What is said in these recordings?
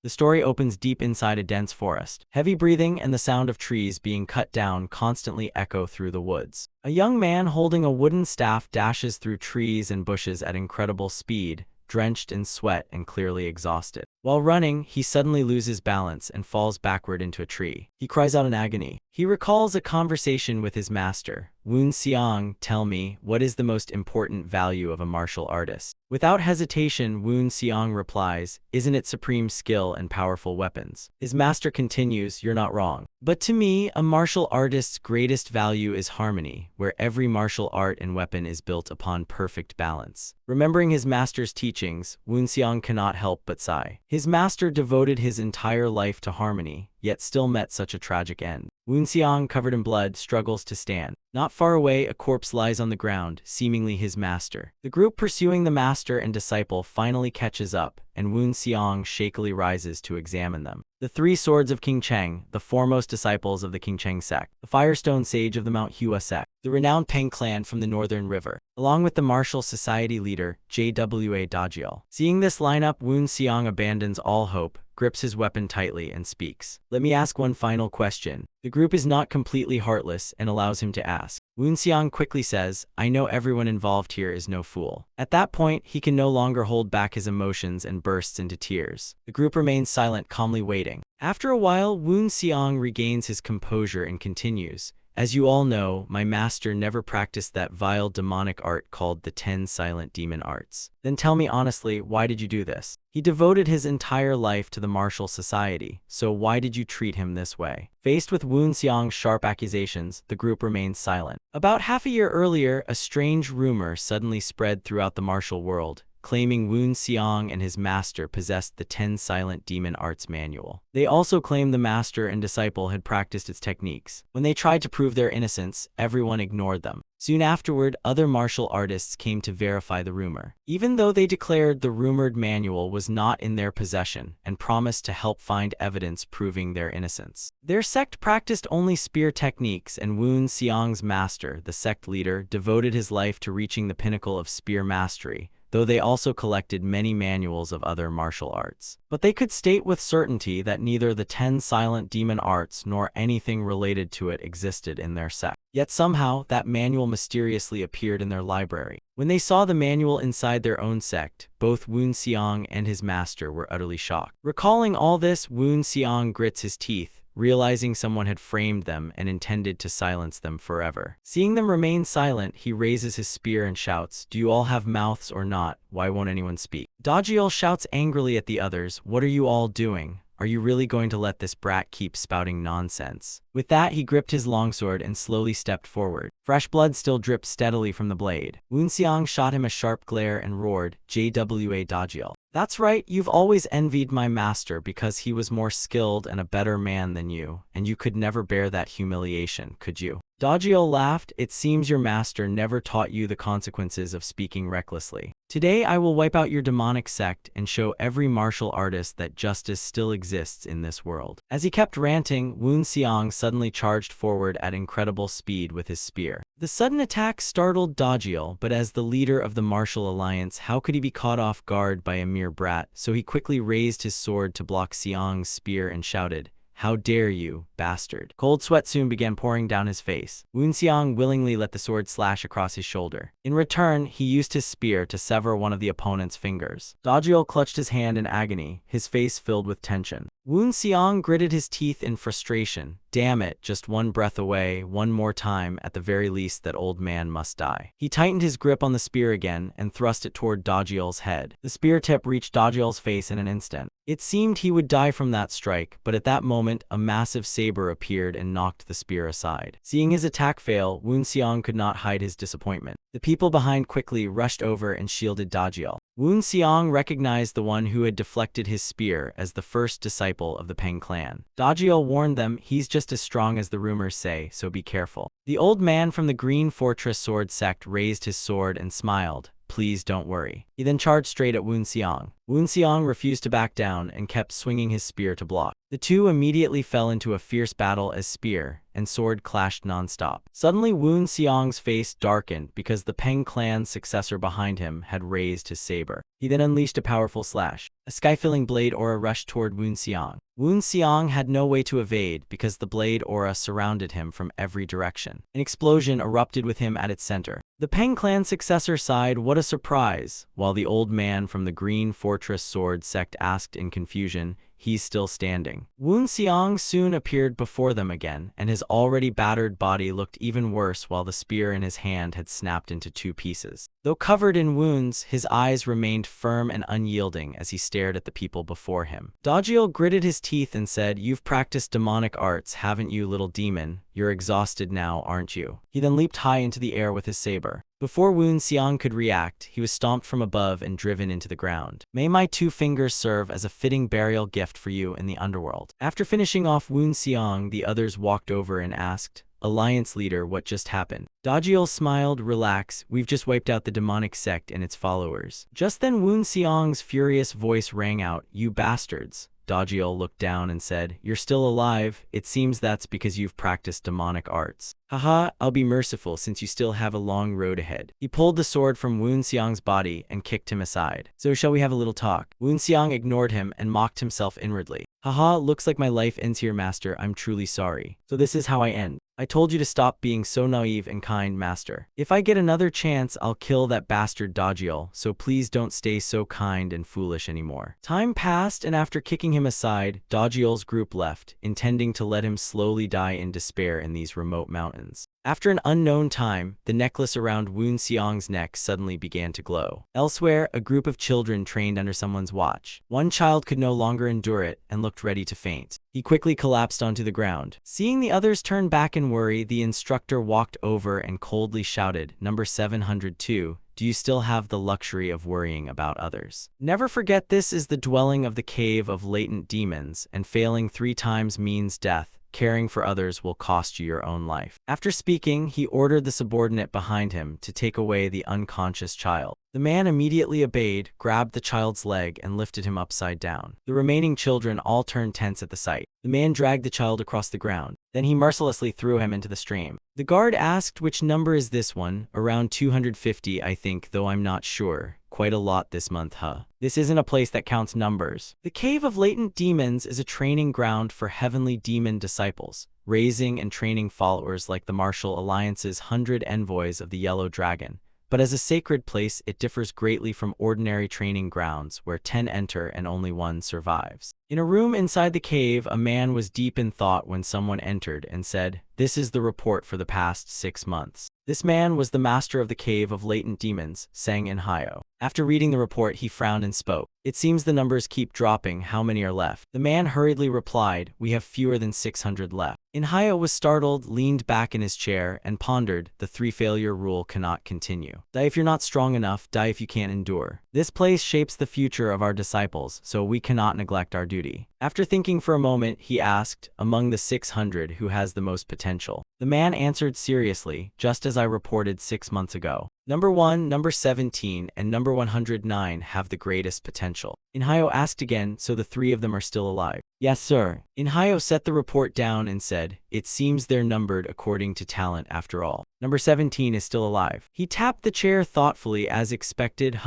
The story opens deep inside a dense forest. Heavy breathing and the sound of trees being cut down constantly echo through the woods. A young man holding a wooden staff dashes through trees and bushes at incredible speed, drenched in sweat and clearly exhausted. While running, he suddenly loses balance and falls backward into a tree. He cries out in agony. He recalls a conversation with his master. Woon Seong, tell me, what is the most important value of a martial artist? Without hesitation, Woon Seong replies, isn't it supreme skill and powerful weapons? His master continues, you're not wrong. But to me, a martial artist's greatest value is harmony, where every martial art and weapon is built upon perfect balance. Remembering his master's teachings, Woon Seong cannot help but sigh. His master devoted his entire life to harmony, yet still met such a tragic end. Woon Seong, covered in blood, struggles to stand. Not far away, a corpse lies on the ground, seemingly his master. The group pursuing the master and disciple finally catches up, and Woon Seong shakily rises to examine them. The three swords of King Cheng, the foremost disciples of the King Cheng sect, the Firestone Sage of the Mount Hua sect, the renowned Peng clan from the Northern River, along with the martial society leader, Jwa Dajiel. Seeing this lineup, Woon Seong abandons all hope, grips his weapon tightly, and speaks. Let me ask one final question. The group is not completely heartless and allows him to ask. Woon Seong quickly says, I know everyone involved here is no fool. At that point, he can no longer hold back his emotions and bursts into tears. The group remains silent, calmly waiting. After a while, Woon Seong regains his composure and continues. As you all know, my master never practiced that vile demonic art called the 10 silent demon arts. Then tell me honestly, why did you do this? He devoted his entire life to the martial society, so why did you treat him this way? Faced with Woon Seong's sharp accusations, the group remains silent. About half a year earlier, a strange rumor suddenly spread throughout the martial world, claiming Woon Seong and his master possessed the 10 Silent Demon Arts manual. They also claimed the master and disciple had practiced its techniques. When they tried to prove their innocence, everyone ignored them. Soon afterward, other martial artists came to verify the rumor, even though they declared the rumored manual was not in their possession and promised to help find evidence proving their innocence. Their sect practiced only spear techniques, and Woon Seong's master, the sect leader, devoted his life to reaching the pinnacle of spear mastery, though they also collected many manuals of other martial arts. But they could state with certainty that neither the 10 silent demon arts nor anything related to it existed in their sect. Yet somehow, that manual mysteriously appeared in their library. When they saw the manual inside their own sect, both Woon Seong and his master were utterly shocked. Recalling all this, Woon Seong grits his teeth, realizing someone had framed them and intended to silence them forever. Seeing them remain silent, he raises his spear and shouts, "Do you all have mouths or not? Why won't anyone speak?" Dajiel shouts angrily at the others, "What are you all doing? Are you really going to let this brat keep spouting nonsense?" With that, he gripped his longsword and slowly stepped forward. Fresh blood still dripped steadily from the blade. Woon Seong shot him a sharp glare and roared, "Jwa Dajiel. That's right, you've always envied my master because he was more skilled and a better man than you, and you could never bear that humiliation, could you?" Dajiel laughed, "It seems your master never taught you the consequences of speaking recklessly. Today I will wipe out your demonic sect and show every martial artist that justice still exists in this world." As he kept ranting, Woon Seong suddenly charged forward at incredible speed with his spear. The sudden attack startled Dajiel, but as the leader of the martial alliance, how could he be caught off guard by a mere brat? So he quickly raised his sword to block Seong's spear and shouted, "How dare you, bastard!" Cold sweat soon began pouring down his face. Woon Seong willingly let the sword slash across his shoulder. In return, he used his spear to sever one of the opponent's fingers. Dajiel clutched his hand in agony, his face filled with tension. Woon Seong gritted his teeth in frustration. Damn it, just one breath away, one more time, at the very least that old man must die. He tightened his grip on the spear again and thrust it toward Dajiel's head. The spear tip reached Dajiel's face in an instant. It seemed he would die from that strike, but at that moment, a massive saber appeared and knocked the spear aside. Seeing his attack fail, Woon Seong could not hide his disappointment. The people behind quickly rushed over and shielded Dajiel. Woon Seong recognized the one who had deflected his spear as the first disciple of the Peng clan. Dajiel warned them, "He's just as strong as the rumors say, so be careful." The old man from the Green Fortress Sword sect raised his sword and smiled, please don't worry. He then charged straight at Woon Seong. Woon Seong refused to back down and kept swinging his spear to block. The two immediately fell into a fierce battle as spear and sword clashed non-stop. Suddenly, Woon Seong's face darkened because the Peng clan's successor behind him had raised his saber. He then unleashed a powerful slash. A sky-filling blade aura rushed toward Woon Seong. Woon Seong had no way to evade because the blade aura surrounded him from every direction. An explosion erupted with him at its center. The Peng clan successor sighed, "What a surprise," while the old man from the Green Fortress Sword sect asked in confusion, "He's still standing." Woon Seong soon appeared before them again, and his already battered body looked even worse while the spear in his hand had snapped into two pieces. Though covered in wounds, his eyes remained firm and unyielding as he stared at the people before him. Dajiel gritted his teeth and said, "You've practiced demonic arts, haven't you, little demon? You're exhausted now, aren't you?" He then leaped high into the air with his saber. Before Woon Seong could react, he was stomped from above and driven into the ground. "May my 2 fingers serve as a fitting burial gift for you in the underworld." After finishing off Woon Seong, the others walked over and asked, "Alliance leader, what just happened?" Dajiel smiled, "Relax, we've just wiped out the demonic sect and its followers." Just then Woon Seong's furious voice rang out, "You bastards." Dajiel looked down and said, "You're still alive. It seems that's because you've practiced demonic arts. Haha, I'll be merciful since you still have a long road ahead." He pulled the sword from Woon Seong's body and kicked him aside. "So shall we have a little talk?" Woon Seong ignored him and mocked himself inwardly. "Haha, looks like my life ends here, master. I'm truly sorry. So this is how I end. I told you to stop being so naive and kind, master. If I get another chance, I'll kill that bastard Dajiel, so please don't stay so kind and foolish anymore." Time passed, and after kicking him aside, Dajiel's group left, intending to let him slowly die in despair in these remote mountains. After an unknown time, the necklace around Woon Seong's neck suddenly began to glow. Elsewhere, a group of children trained under someone's watch. One child could no longer endure it and looked ready to faint. He quickly collapsed onto the ground. Seeing the others turn back in worry, the instructor walked over and coldly shouted, "Number 702, do you still have the luxury of worrying about others? Never forget this is the dwelling of the cave of latent demons, and failing 3 times means death. Caring for others will cost you your own life." After speaking, he ordered the subordinate behind him to take away the unconscious child. The man immediately obeyed, grabbed the child's leg, and lifted him upside down. The remaining children all turned tense at the sight. The man dragged the child across the ground. Then he mercilessly threw him into the stream. The guard asked, "Which number is this one?" "Around 250, I think, though I'm not sure. Quite a lot this month, huh?" "This isn't a place that counts numbers. The Cave of Latent Demons is a training ground for heavenly demon disciples, raising and training followers like the Martial Alliance's 100 envoys of the Yellow Dragon. But as a sacred place, it differs greatly from ordinary training grounds where 10 enter and only 1 survives." In a room inside the cave, a man was deep in thought when someone entered and said, "This is the report for the past 6 months." This man was the master of the Cave of Latent Demons, Sang In-hyo. After reading the report, he frowned and spoke. "It seems the numbers keep dropping. How many are left?" The man hurriedly replied, "We have fewer than 600 left." In-hyo was startled, leaned back in his chair, and pondered, "The 3-failure rule cannot continue. Die if you're not strong enough, die if you can't endure. This place shapes the future of our disciples, so we cannot neglect our duty." After thinking for a moment, he asked, "Among the 600, who has the most potential?" The man answered seriously, "Just as I reported 6 months ago. Number 1, number 17, and number 109 have the greatest potential." In-hyo asked again, "So the 3 of them are still alive?" "Yes, sir." In-hyo set the report down and said, "It seems they're numbered according to talent after all. Number 17 is still alive." He tapped the chair thoughtfully as expected.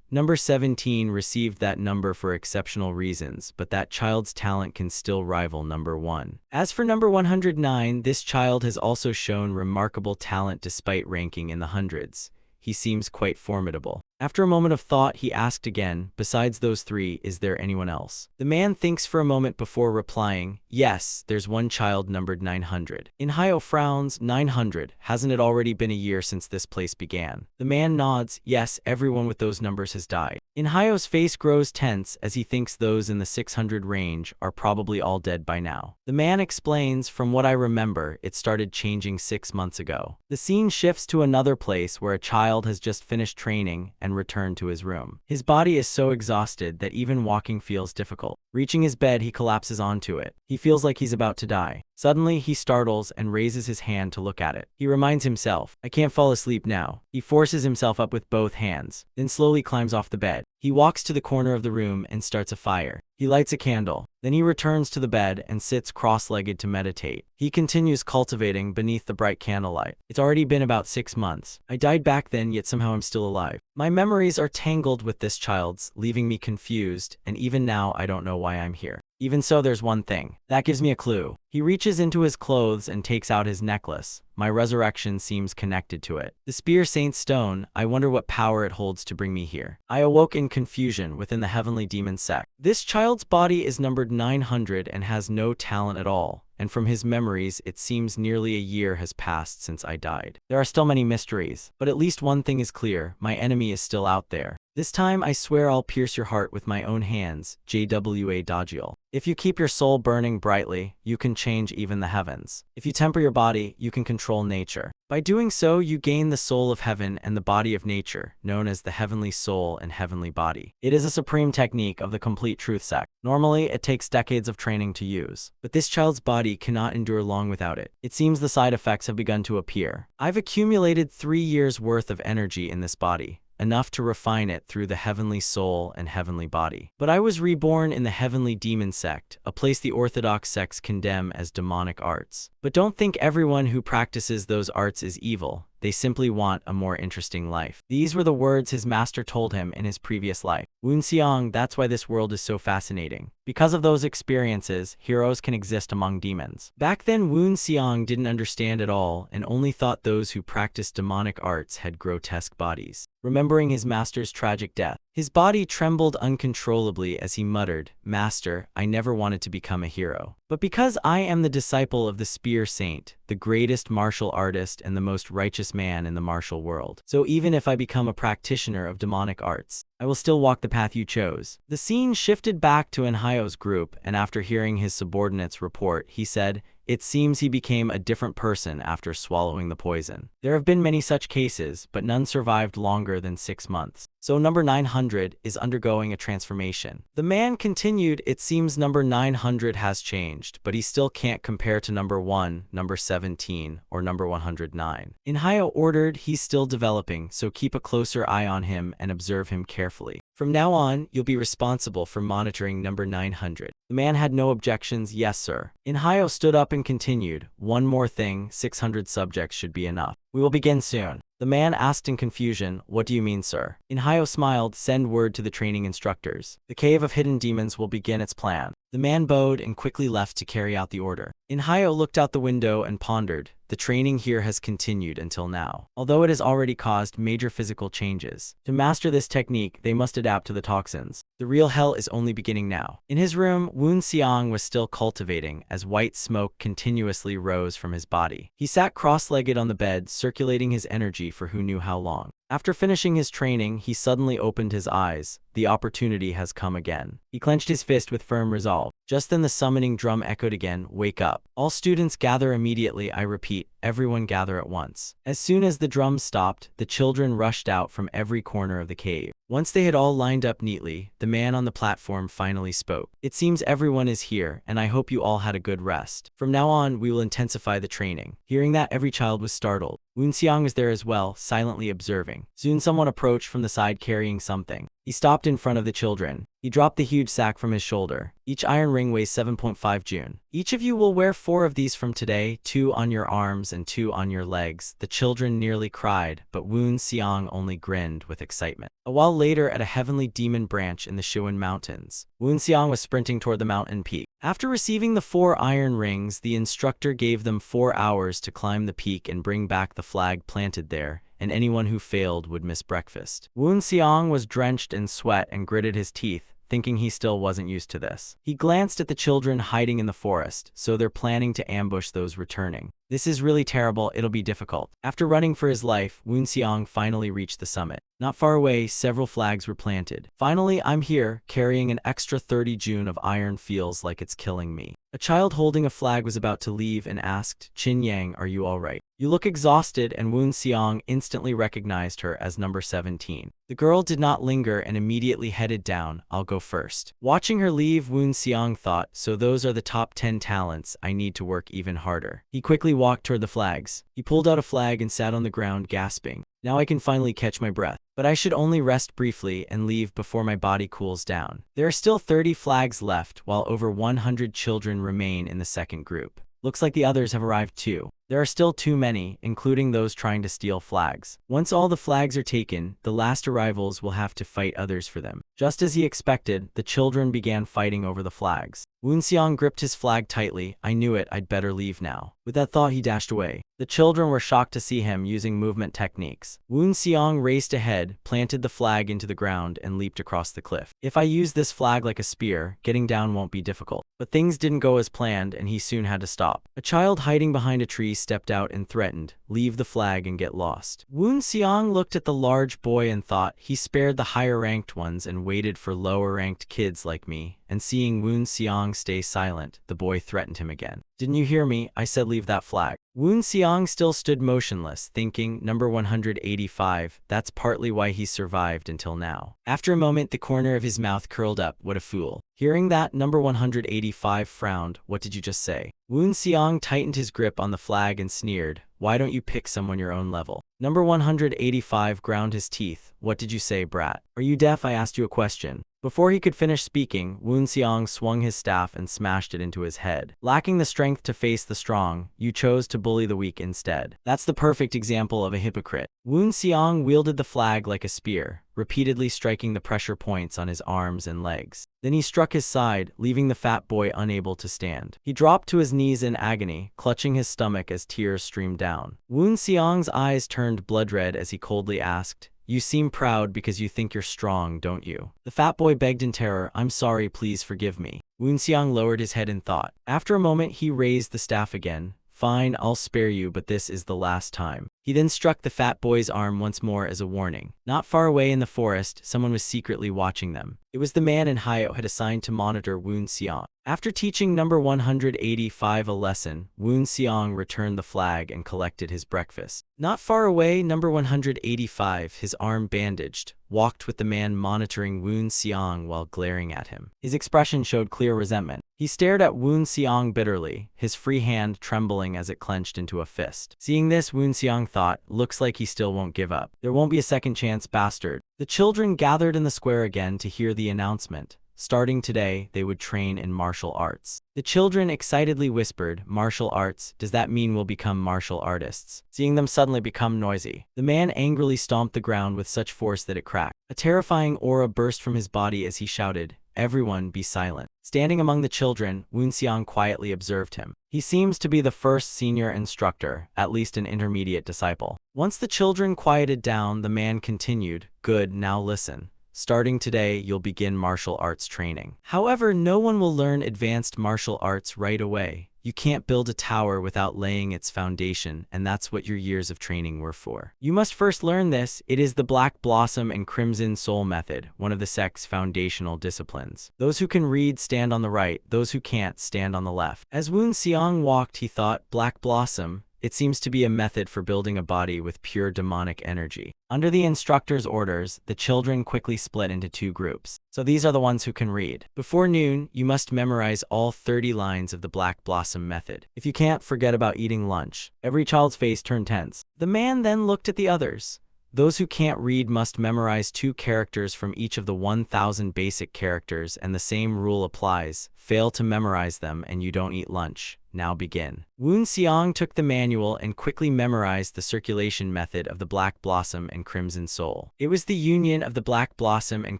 Number 17 received that number for exceptional reasons, but that child's talent can still rival number 1. As for number 109, this child has also shown remarkable talent despite ranking in the hundreds. He seems quite formidable." After a moment of thought, he asked again, "Besides those 3, is there anyone else?" The man thinks for a moment before replying, "Yes, there's one child numbered 900. In-hyo frowns, 900, hasn't it already been a year since this place began? The man nods, "Yes, everyone with those numbers has died." In-hyo's face grows tense as he thinks those in the 600 range are probably all dead by now. The man explains, "From what I remember, it started changing 6 months ago." The scene shifts to another place where a child has just finished training and returned to his room. His body is so exhausted that even walking feels difficult. Reaching his bed, he collapses onto it. He feels like he's about to die. Suddenly, he startles and raises his hand to look at it. He reminds himself, I can't fall asleep now. He forces himself up with both hands, then slowly climbs off the bed. He walks to the corner of the room and starts a fire. He lights a candle. Then he returns to the bed and sits cross-legged to meditate. He continues cultivating beneath the bright candlelight. It's already been about 6 months. I died back then, yet somehow I'm still alive. My memories are tangled with this child's, leaving me confused, and even now I don't know why I'm here. Even so, there's one thing. That gives me a clue. He reaches into his clothes and takes out his necklace. My resurrection seems connected to it. The Spear Saint Stone, I wonder what power it holds to bring me here. I awoke in confusion within the heavenly demon sect. This child's body is numbered 900 and has no talent at all. And from his memories, it seems nearly a year has passed since I died. There are still many mysteries, but at least one thing is clear. My enemy is still out there. This time, I swear I'll pierce your heart with my own hands, JWA Dajiel. If you keep your soul burning brightly, you can change even the heavens. If you temper your body, you can control nature. By doing so, you gain the soul of heaven and the body of nature, known as the heavenly soul and heavenly body. It is a supreme technique of the complete truth sect. Normally, it takes decades of training to use, but this child's body cannot endure long without it. It seems the side effects have begun to appear. I've accumulated 3 years' worth of energy in this body, enough to refine it through the heavenly soul and heavenly body. But I was reborn in the heavenly demon sect, a place the orthodox sects condemn as demonic arts. But don't think everyone who practices those arts is evil. They simply want a more interesting life. These were the words his master told him in his previous life. Woon Seong, that's why this world is so fascinating. Because of those experiences, heroes can exist among demons. Back then, Woon Seong didn't understand at all and only thought those who practiced demonic arts had grotesque bodies. Remembering his master's tragic death, his body trembled uncontrollably as he muttered, Master, I never wanted to become a hero. But because I am the disciple of the Spear Saint, the greatest martial artist and the most righteous man in the martial world. So even if I become a practitioner of demonic arts, I will still walk the path you chose. The scene shifted back to Enhyo's group, and after hearing his subordinate's report, he said, it seems he became a different person after swallowing the poison. There have been many such cases, but none survived longer than 6 months. So number 900 is undergoing a transformation. The man continued, it seems number 900 has changed, but he still can't compare to number 1, number 17, or number 109. Enhyo ordered, he's still developing, so keep a closer eye on him and observe him carefully. From now on, you'll be responsible for monitoring number 900. The man had no objections. Yes, sir. Enhyo stood up and continued, one more thing, 600 subjects should be enough. We will begin soon. The man asked in confusion, what do you mean, sir? Enhyo smiled, send word to the training instructors. The Cave of Hidden Demons will begin its plan. The man bowed and quickly left to carry out the order. Enhyo looked out the window and pondered. The training here has continued until now, although it has already caused major physical changes. To master this technique, they must adapt to the toxins. The real hell is only beginning now. In his room, Woon Seong was still cultivating as white smoke continuously rose from his body. He sat cross-legged on the bed, circulating his energy for who knew how long. After finishing his training, he suddenly opened his eyes. The opportunity has come again. He clenched his fist with firm resolve. Just then the summoning drum echoed again, wake up. All students gather immediately, I repeat, everyone gather at once. As soon as the drum stopped, the children rushed out from every corner of the cave. Once they had all lined up neatly, the man on the platform finally spoke. It seems everyone is here, and I hope you all had a good rest. From now on, we will intensify the training. Hearing that, every child was startled. Woon Seong was there as well, silently observing. Soon someone approached from the side carrying something. He stopped in front of the children. He dropped the huge sack from his shoulder. Each iron ring weighs 7.5 June. Each of you will wear 4 of these from today, 2 on your arms and 2 on your legs. The children nearly cried, but Woon Seong only grinned with excitement. A while later, at a heavenly demon branch in the Shiwen Mountains, Woon Seong was sprinting toward the mountain peak. After receiving the 4 iron rings, the instructor gave them 4 hours to climb the peak and bring back the flag planted there, and anyone who failed would miss breakfast. Woon Seong was drenched in sweat and gritted his teeth, thinking he still wasn't used to this. He glanced at the children hiding in the forest, so they're planning to ambush those returning. This is really terrible, it'll be difficult. After running for his life, Woon Seong finally reached the summit. Not far away, several flags were planted. Finally, I'm here, carrying an extra 30 June of iron feels like it's killing me. A child holding a flag was about to leave and asked, Chin Yang, are you alright? You look exhausted, and Woon Seong instantly recognized her as number 17. The girl did not linger and immediately headed down. I'll go first. Watching her leave, Woon Seong thought, so those are the top 10 talents, I need to work even harder. He quickly walked toward the flags. He pulled out a flag and sat on the ground gasping. Now I can finally catch my breath. But I should only rest briefly and leave before my body cools down. There are still 30 flags left, while over 100 children remain in the second group. Looks like the others have arrived too. There are still too many, including those trying to steal flags. Once all the flags are taken, the last arrivals will have to fight others for them. Just as he expected, the children began fighting over the flags. Woon Seong gripped his flag tightly. I knew it, I'd better leave now. With that thought, he dashed away. The children were shocked to see him using movement techniques. Woon Seong raced ahead, planted the flag into the ground, and leaped across the cliff. If I use this flag like a spear, getting down won't be difficult. But things didn't go as planned, and he soon had to stop. A child hiding behind a tree stepped out and threatened, leave the flag and get lost. Woon Seong looked at the large boy and thought, he spared the higher-ranked ones and waited for lower-ranked kids like me. And seeing Woon Seong stay silent, the boy threatened him again. Didn't you hear me? I said leave that flag. Woon Seong still stood motionless, thinking, number 185, that's partly why he survived until now. After a moment, the corner of his mouth curled up. What a fool. Hearing that, number 185 frowned. What did you just say? Woon Seong tightened his grip on the flag and sneered. Why don't you pick someone your own level? Number 185 ground his teeth. What did you say, brat? Are you deaf? I asked you a question. Before he could finish speaking, Woon Seong swung his staff and smashed it into his head. Lacking the strength to face the strong, you chose to bully the weak instead. That's the perfect example of a hypocrite. Woon Seong wielded the flag like a spear, repeatedly striking the pressure points on his arms and legs. Then he struck his side, leaving the fat boy unable to stand. He dropped to his knees in agony, clutching his stomach as tears streamed down. Woon Seong's eyes turned blood red as he coldly asked, you seem proud because you think you're strong, don't you? The fat boy begged in terror, I'm sorry, please forgive me. Woon Seong lowered his head in thought. After a moment, he raised the staff again. Fine, I'll spare you, but this is the last time. He then struck the fat boy's arm once more as a warning. Not far away in the forest, someone was secretly watching them. It was the man Manhwa had assigned to monitor Woon Seong. After teaching number 185 a lesson, Woon Seong returned the flag and collected his breakfast. Not far away, number 185, his arm bandaged, walked with the man monitoring Woon Seong while glaring at him. His expression showed clear resentment. He stared at Woon Seong bitterly, his free hand trembling as it clenched into a fist. Seeing this, Woon Seong thought, looks like he still won't give up. There won't be a second chance, bastard. The children gathered in the square again to hear the announcement. Starting today, they would train in martial arts. The children excitedly whispered, martial arts, does that mean we'll become martial artists? Seeing them suddenly become noisy, the man angrily stomped the ground with such force that it cracked. A terrifying aura burst from his body as he shouted, everyone be silent. Standing among the children, Woon Seong quietly observed him. He seems to be the first senior instructor, at least an intermediate disciple. Once the children quieted down, the man continued, good, now listen. Starting today, you'll begin martial arts training. However, no one will learn advanced martial arts right away. You can't build a tower without laying its foundation, and that's what your years of training were for. You must first learn this. It is the Black Blossom and Crimson Soul method, one of the sect's foundational disciplines. Those who can read stand on the right, those who can't stand on the left. As Woon Seong walked, he thought, Black Blossom, it seems to be a method for building a body with pure demonic energy. Under the instructor's orders, the children quickly split into two groups. So these are the ones who can read. Before noon, you must memorize all 30 lines of the Black Blossom method. If you can't, forget about eating lunch. Every child's face turned tense. The man then looked at the others. Those who can't read must memorize 2 characters from each of the 1,000 basic characters, and the same rule applies. Fail to memorize them and you don't eat lunch. Now begin. Woon Seong took the manual and quickly memorized the circulation method of the Black Blossom and Crimson Soul. It was the union of the Black Blossom and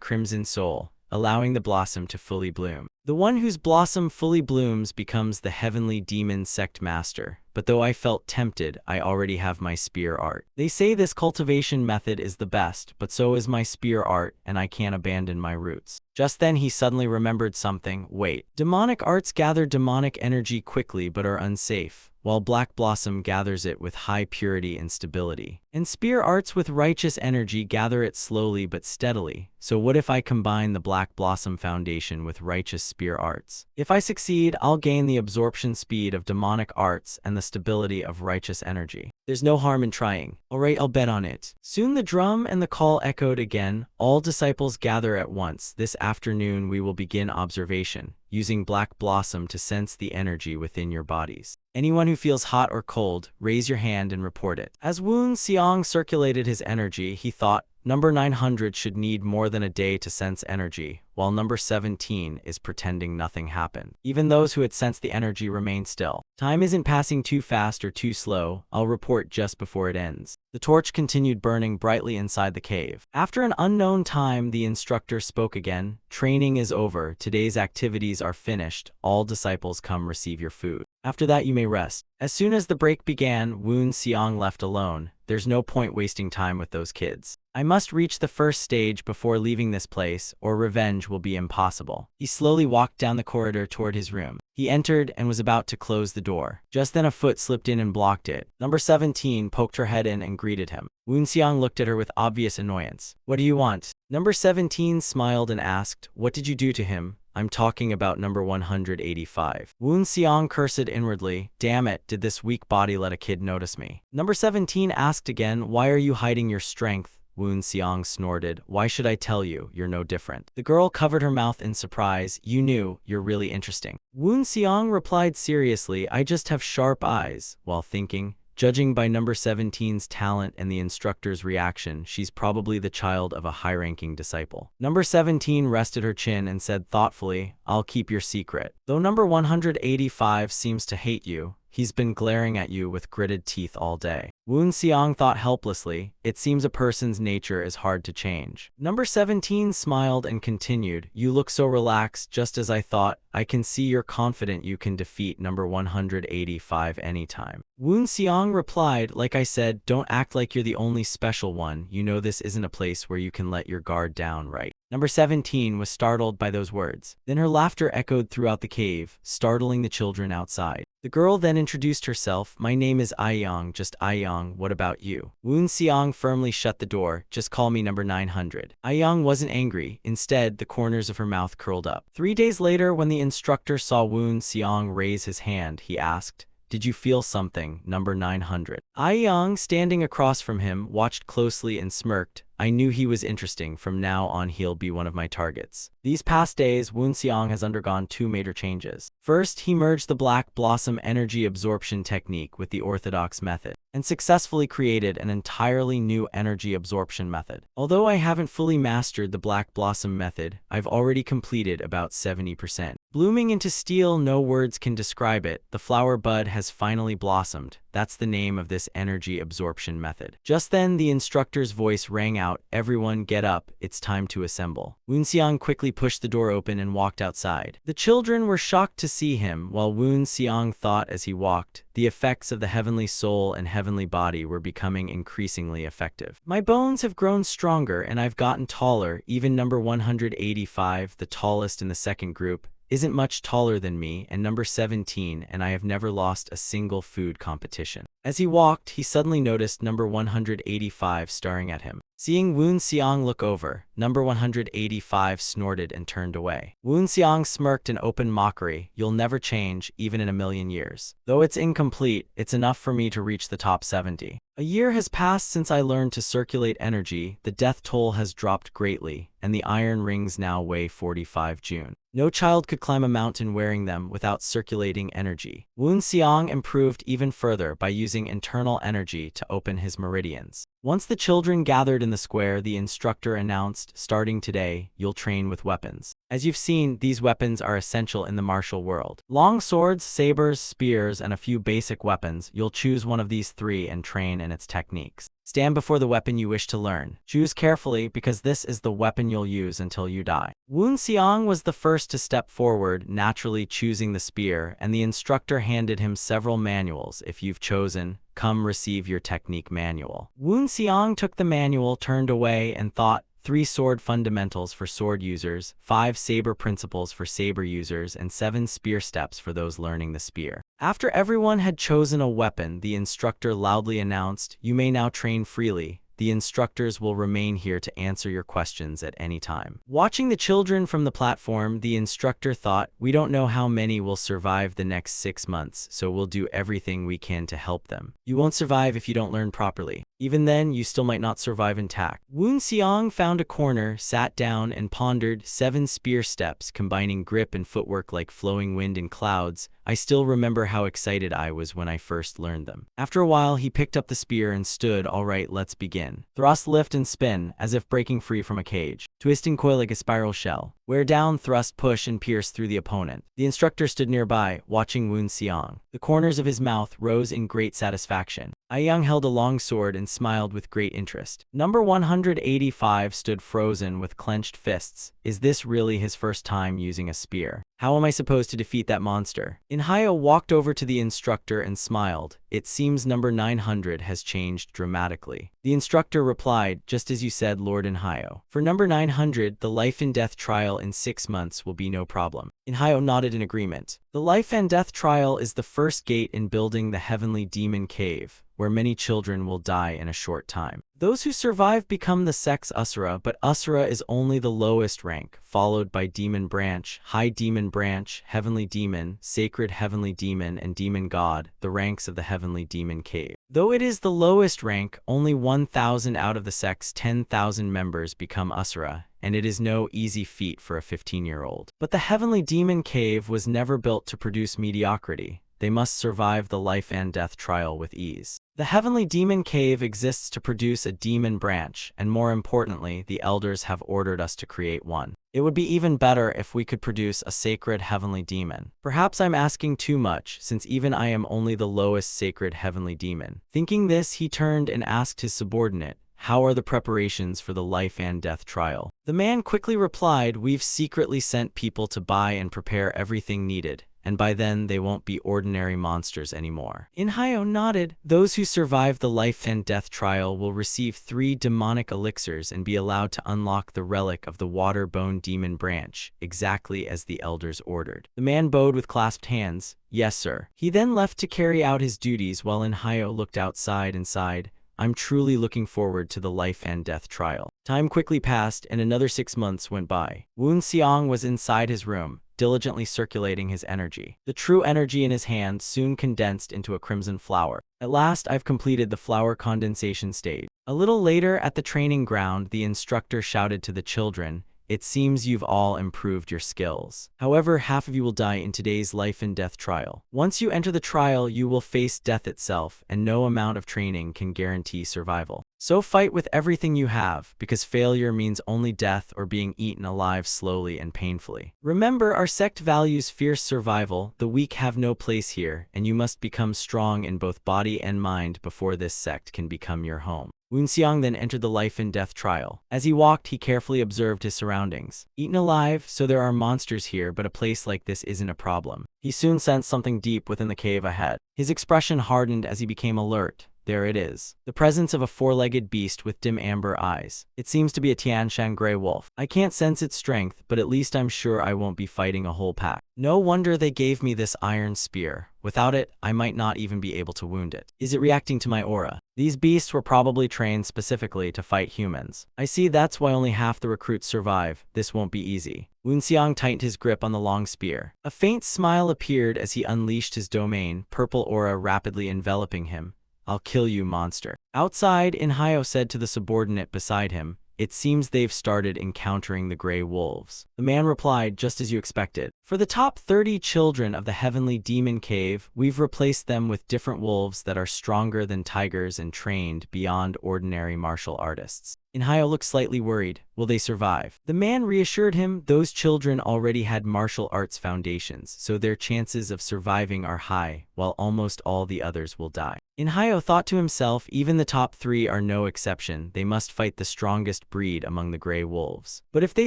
Crimson Soul, allowing the blossom to fully bloom. The one whose blossom fully blooms becomes the heavenly demon sect master. But though I felt tempted, I already have my spear art. They say this cultivation method is the best, but so is my spear art, and I can't abandon my roots. Just then he suddenly remembered something. Wait. Demonic arts gather demonic energy quickly but are unsafe. while Black Blossom gathers it with high purity and stability. And Spear Arts with righteous energy gather it slowly but steadily. So what if I combine the Black Blossom Foundation with righteous Spear Arts? If I succeed, I'll gain the absorption speed of demonic arts and the stability of righteous energy. There's no harm in trying. Alright, I'll bet on it. Soon the drum and the call echoed again. All disciples gather at once. This afternoon we will begin observation, using Black Blossom to sense the energy within your bodies. Anyone who feels hot or cold, raise your hand and report it. As Woon Seong circulated his energy, he thought, number 900 should need more than a day to sense energy, while number 17 is pretending nothing happened. Even those who had sensed the energy remain still. Time isn't passing too fast or too slow. I'll report just before it ends. The torch continued burning brightly inside the cave. After an unknown time, the instructor spoke again. Training is over. Today's activities are finished. All disciples come receive your food. After that, you may rest. As soon as the break began, Woon Seong left alone. There's no point wasting time with those kids. I must reach the first stage before leaving this place, or revenge will be impossible. He slowly walked down the corridor toward his room. He entered and was about to close the door. Just then a foot slipped in and blocked it. Number 17 poked her head in and greeted him. Woon Seong looked at her with obvious annoyance. What do you want? Number 17 smiled and asked, what did you do to him? I'm talking about number 185. Woon Seong cursed inwardly. Damn it, did this weak body let a kid notice me? Number 17 asked again, why are you hiding your strength? Woon Seong snorted. Why should I tell you? You're no different. The girl covered her mouth in surprise. You knew. You're really interesting. Woon Seong replied seriously, I just have sharp eyes, while thinking, judging by number 17's talent and the instructor's reaction, she's probably the child of a high-ranking disciple. Number 17 rested her chin and said thoughtfully, I'll keep your secret. Though number 185 seems to hate you, he's been glaring at you with gritted teeth all day. Woon Seong thought helplessly, it seems a person's nature is hard to change. Number 17 smiled and continued, you look so relaxed, just as I thought. I can see you're confident you can defeat number 185 anytime. Woon Seong replied, like I said, don't act like you're the only special one. You know this isn't a place where you can let your guard down, right? Number 17 was startled by those words. Then her laughter echoed throughout the cave, startling the children outside. The girl then introduced herself. My name is Aiyong, just Aiyong. What about you? Woon Seong firmly shut the door. Just call me number 900. Aiyong wasn't angry. Instead, the corners of her mouth curled up. 3 days later, when the instructor saw Woon Seong raise his hand, he asked, did you feel something, number 900? Aiyong, standing across from him, watched closely and smirked. I knew he was interesting. From now on, he'll be one of my targets. These past days, Woon Seong has undergone 2 major changes. First, he merged the Black Blossom energy absorption technique with the orthodox method, and successfully created an entirely new energy absorption method. Although I haven't fully mastered the Black Blossom method, I've already completed about 70%. Blooming into steel, no words can describe it. The flower bud has finally blossomed. That's the name of this energy absorption method. Just then, the instructor's voice rang out, everyone get up, it's time to assemble. Woon Seong quickly pushed the door open and walked outside. The children were shocked to see him, while Woon Seong thought as he walked, the effects of the heavenly soul and heavenly body were becoming increasingly effective. My bones have grown stronger and I've gotten taller. Even number 185, the tallest in the second group, isn't much taller than me, and number 17, and I have never lost a single food competition. As he walked, he suddenly noticed number 185 staring at him. Seeing Woon Seong look over, number 185 snorted and turned away. Woon Seong smirked in open mockery. You'll never change, even in a million years. Though it's incomplete, it's enough for me to reach the top 70. A year has passed since I learned to circulate energy. The death toll has dropped greatly, and the iron rings now weigh 45 June. No child could climb a mountain wearing them without circulating energy. Woon Seong improved even further by using internal energy to open his meridians. Once the children gathered in the square, the instructor announced, starting today, you'll train with weapons. As you've seen, these weapons are essential in the martial world. Long swords, sabers, spears, and a few basic weapons. You'll choose one of these 3 and train in its techniques. Stand before the weapon you wish to learn. Choose carefully, because this is the weapon you'll use until you die. Woon Seong was the first to step forward, naturally choosing the spear, and the instructor handed him several manuals. If you've chosen, come receive your technique manual. Woon Seong took the manual, turned away, and thought, 3 sword fundamentals for sword users, 5 saber principles for saber users, and 7 spear steps for those learning the spear. After everyone had chosen a weapon, the instructor loudly announced, "You may now train freely. The instructors will remain here to answer your questions at any time." Watching the children from the platform, the instructor thought, "We don't know how many will survive the next 6 months, so we'll do everything we can to help them. You won't survive if you don't learn properly. Even then, you still might not survive intact." Woon Seong found a corner, sat down, and pondered 7 spear steps, combining grip and footwork like flowing wind in clouds. I still remember how excited I was when I first learned them. After a while, he picked up the spear and stood. "All right, let's begin. Thrust, lift, and spin, as if breaking free from a cage. Twist and coil like a spiral shell. Wear down, thrust, push, and pierce through the opponent." The instructor stood nearby, watching Woon Seong. The corners of his mouth rose in great satisfaction. Young held a long sword and smiled with great interest. Number 185 stood frozen with clenched fists. Is this really his first time using a spear? How am I supposed to defeat that monster? Inhyo walked over to the instructor and smiled. "It seems number 900 has changed dramatically." The instructor replied, "Just as you said, Lord Inhyo. For number 900, the life and death trial in 6 months will be no problem." Inhyo nodded in agreement. The life and death trial is the first gate in building the heavenly demon cave, where many children will die in a short time. Those who survive become the sex Asura, but Asura is only the lowest rank, followed by Demon Branch, High Demon Branch, Heavenly Demon, Sacred Heavenly Demon, and Demon God, the ranks of the Heavenly Demon Cave. Though it is the lowest rank, only 1,000 out of the sect's 10,000 members become Asura, and it is no easy feat for a 15-year-old. But the Heavenly Demon Cave was never built to produce mediocrity. They must survive the life and death trial with ease. The Heavenly Demon Cave exists to produce a demon branch, and more importantly, the elders have ordered us to create one. It would be even better if we could produce a sacred heavenly demon. Perhaps I'm asking too much, since even I am only the lowest sacred heavenly demon. Thinking this, he turned and asked his subordinate, "How are the preparations for the life and death trial?" The man quickly replied, "We've secretly sent people to buy and prepare everything needed, and by then they won't be ordinary monsters anymore." Inhyo nodded. "Those who survive the life and death trial will receive 3 demonic elixirs and be allowed to unlock the relic of the water bone demon branch, exactly as the elders ordered." The man bowed with clasped hands. "Yes, sir." He then left to carry out his duties while Inhyo looked outside and sighed. "I'm truly looking forward to the life and death trial." Time quickly passed, and another 6 months went by. Woon Seong was inside his room, diligently circulating his energy. The true energy in his hand soon condensed into a crimson flower. "At last, I've completed the flower condensation stage." A little later, at the training ground, the instructor shouted to the children, "It seems you've all improved your skills. However, half of you will die in today's life and death trial. Once you enter the trial, you will face death itself, and no amount of training can guarantee survival. So fight with everything you have, because failure means only death or being eaten alive slowly and painfully. Remember, our sect values fierce survival. The weak have no place here, and you must become strong in both body and mind before this sect can become your home." Woon Seong then entered the life and death trial. As he walked, he carefully observed his surroundings. Eaten alive, so there are monsters here, but a place like this isn't a problem. He soon sensed something deep within the cave ahead. His expression hardened as he became alert. There it is. The presence of a 4-legged beast with dim amber eyes. It seems to be a Tianshan gray wolf. I can't sense its strength, but at least I'm sure I won't be fighting a whole pack. No wonder they gave me this iron spear. Without it, I might not even be able to wound it. Is it reacting to my aura? These beasts were probably trained specifically to fight humans. I see, that's why only half the recruits survive. This won't be easy. Woon Seong tightened his grip on the long spear. A faint smile appeared as he unleashed his domain, purple aura rapidly enveloping him. "I'll kill you, monster." Outside, Inhyo said to the subordinate beside him, "It seems they've started encountering the gray wolves." The man replied, "Just as you expected. For the top 30 children of the Heavenly Demon Cave, we've replaced them with different wolves that are stronger than tigers and trained beyond ordinary martial artists." Inhyo looked slightly worried. Will they survive? The man reassured him, those children already had martial arts foundations, so their chances of surviving are high, while almost all the others will die. Inhyo thought to himself, even the top 3 are no exception. They must fight the strongest breed among the gray wolves. But if they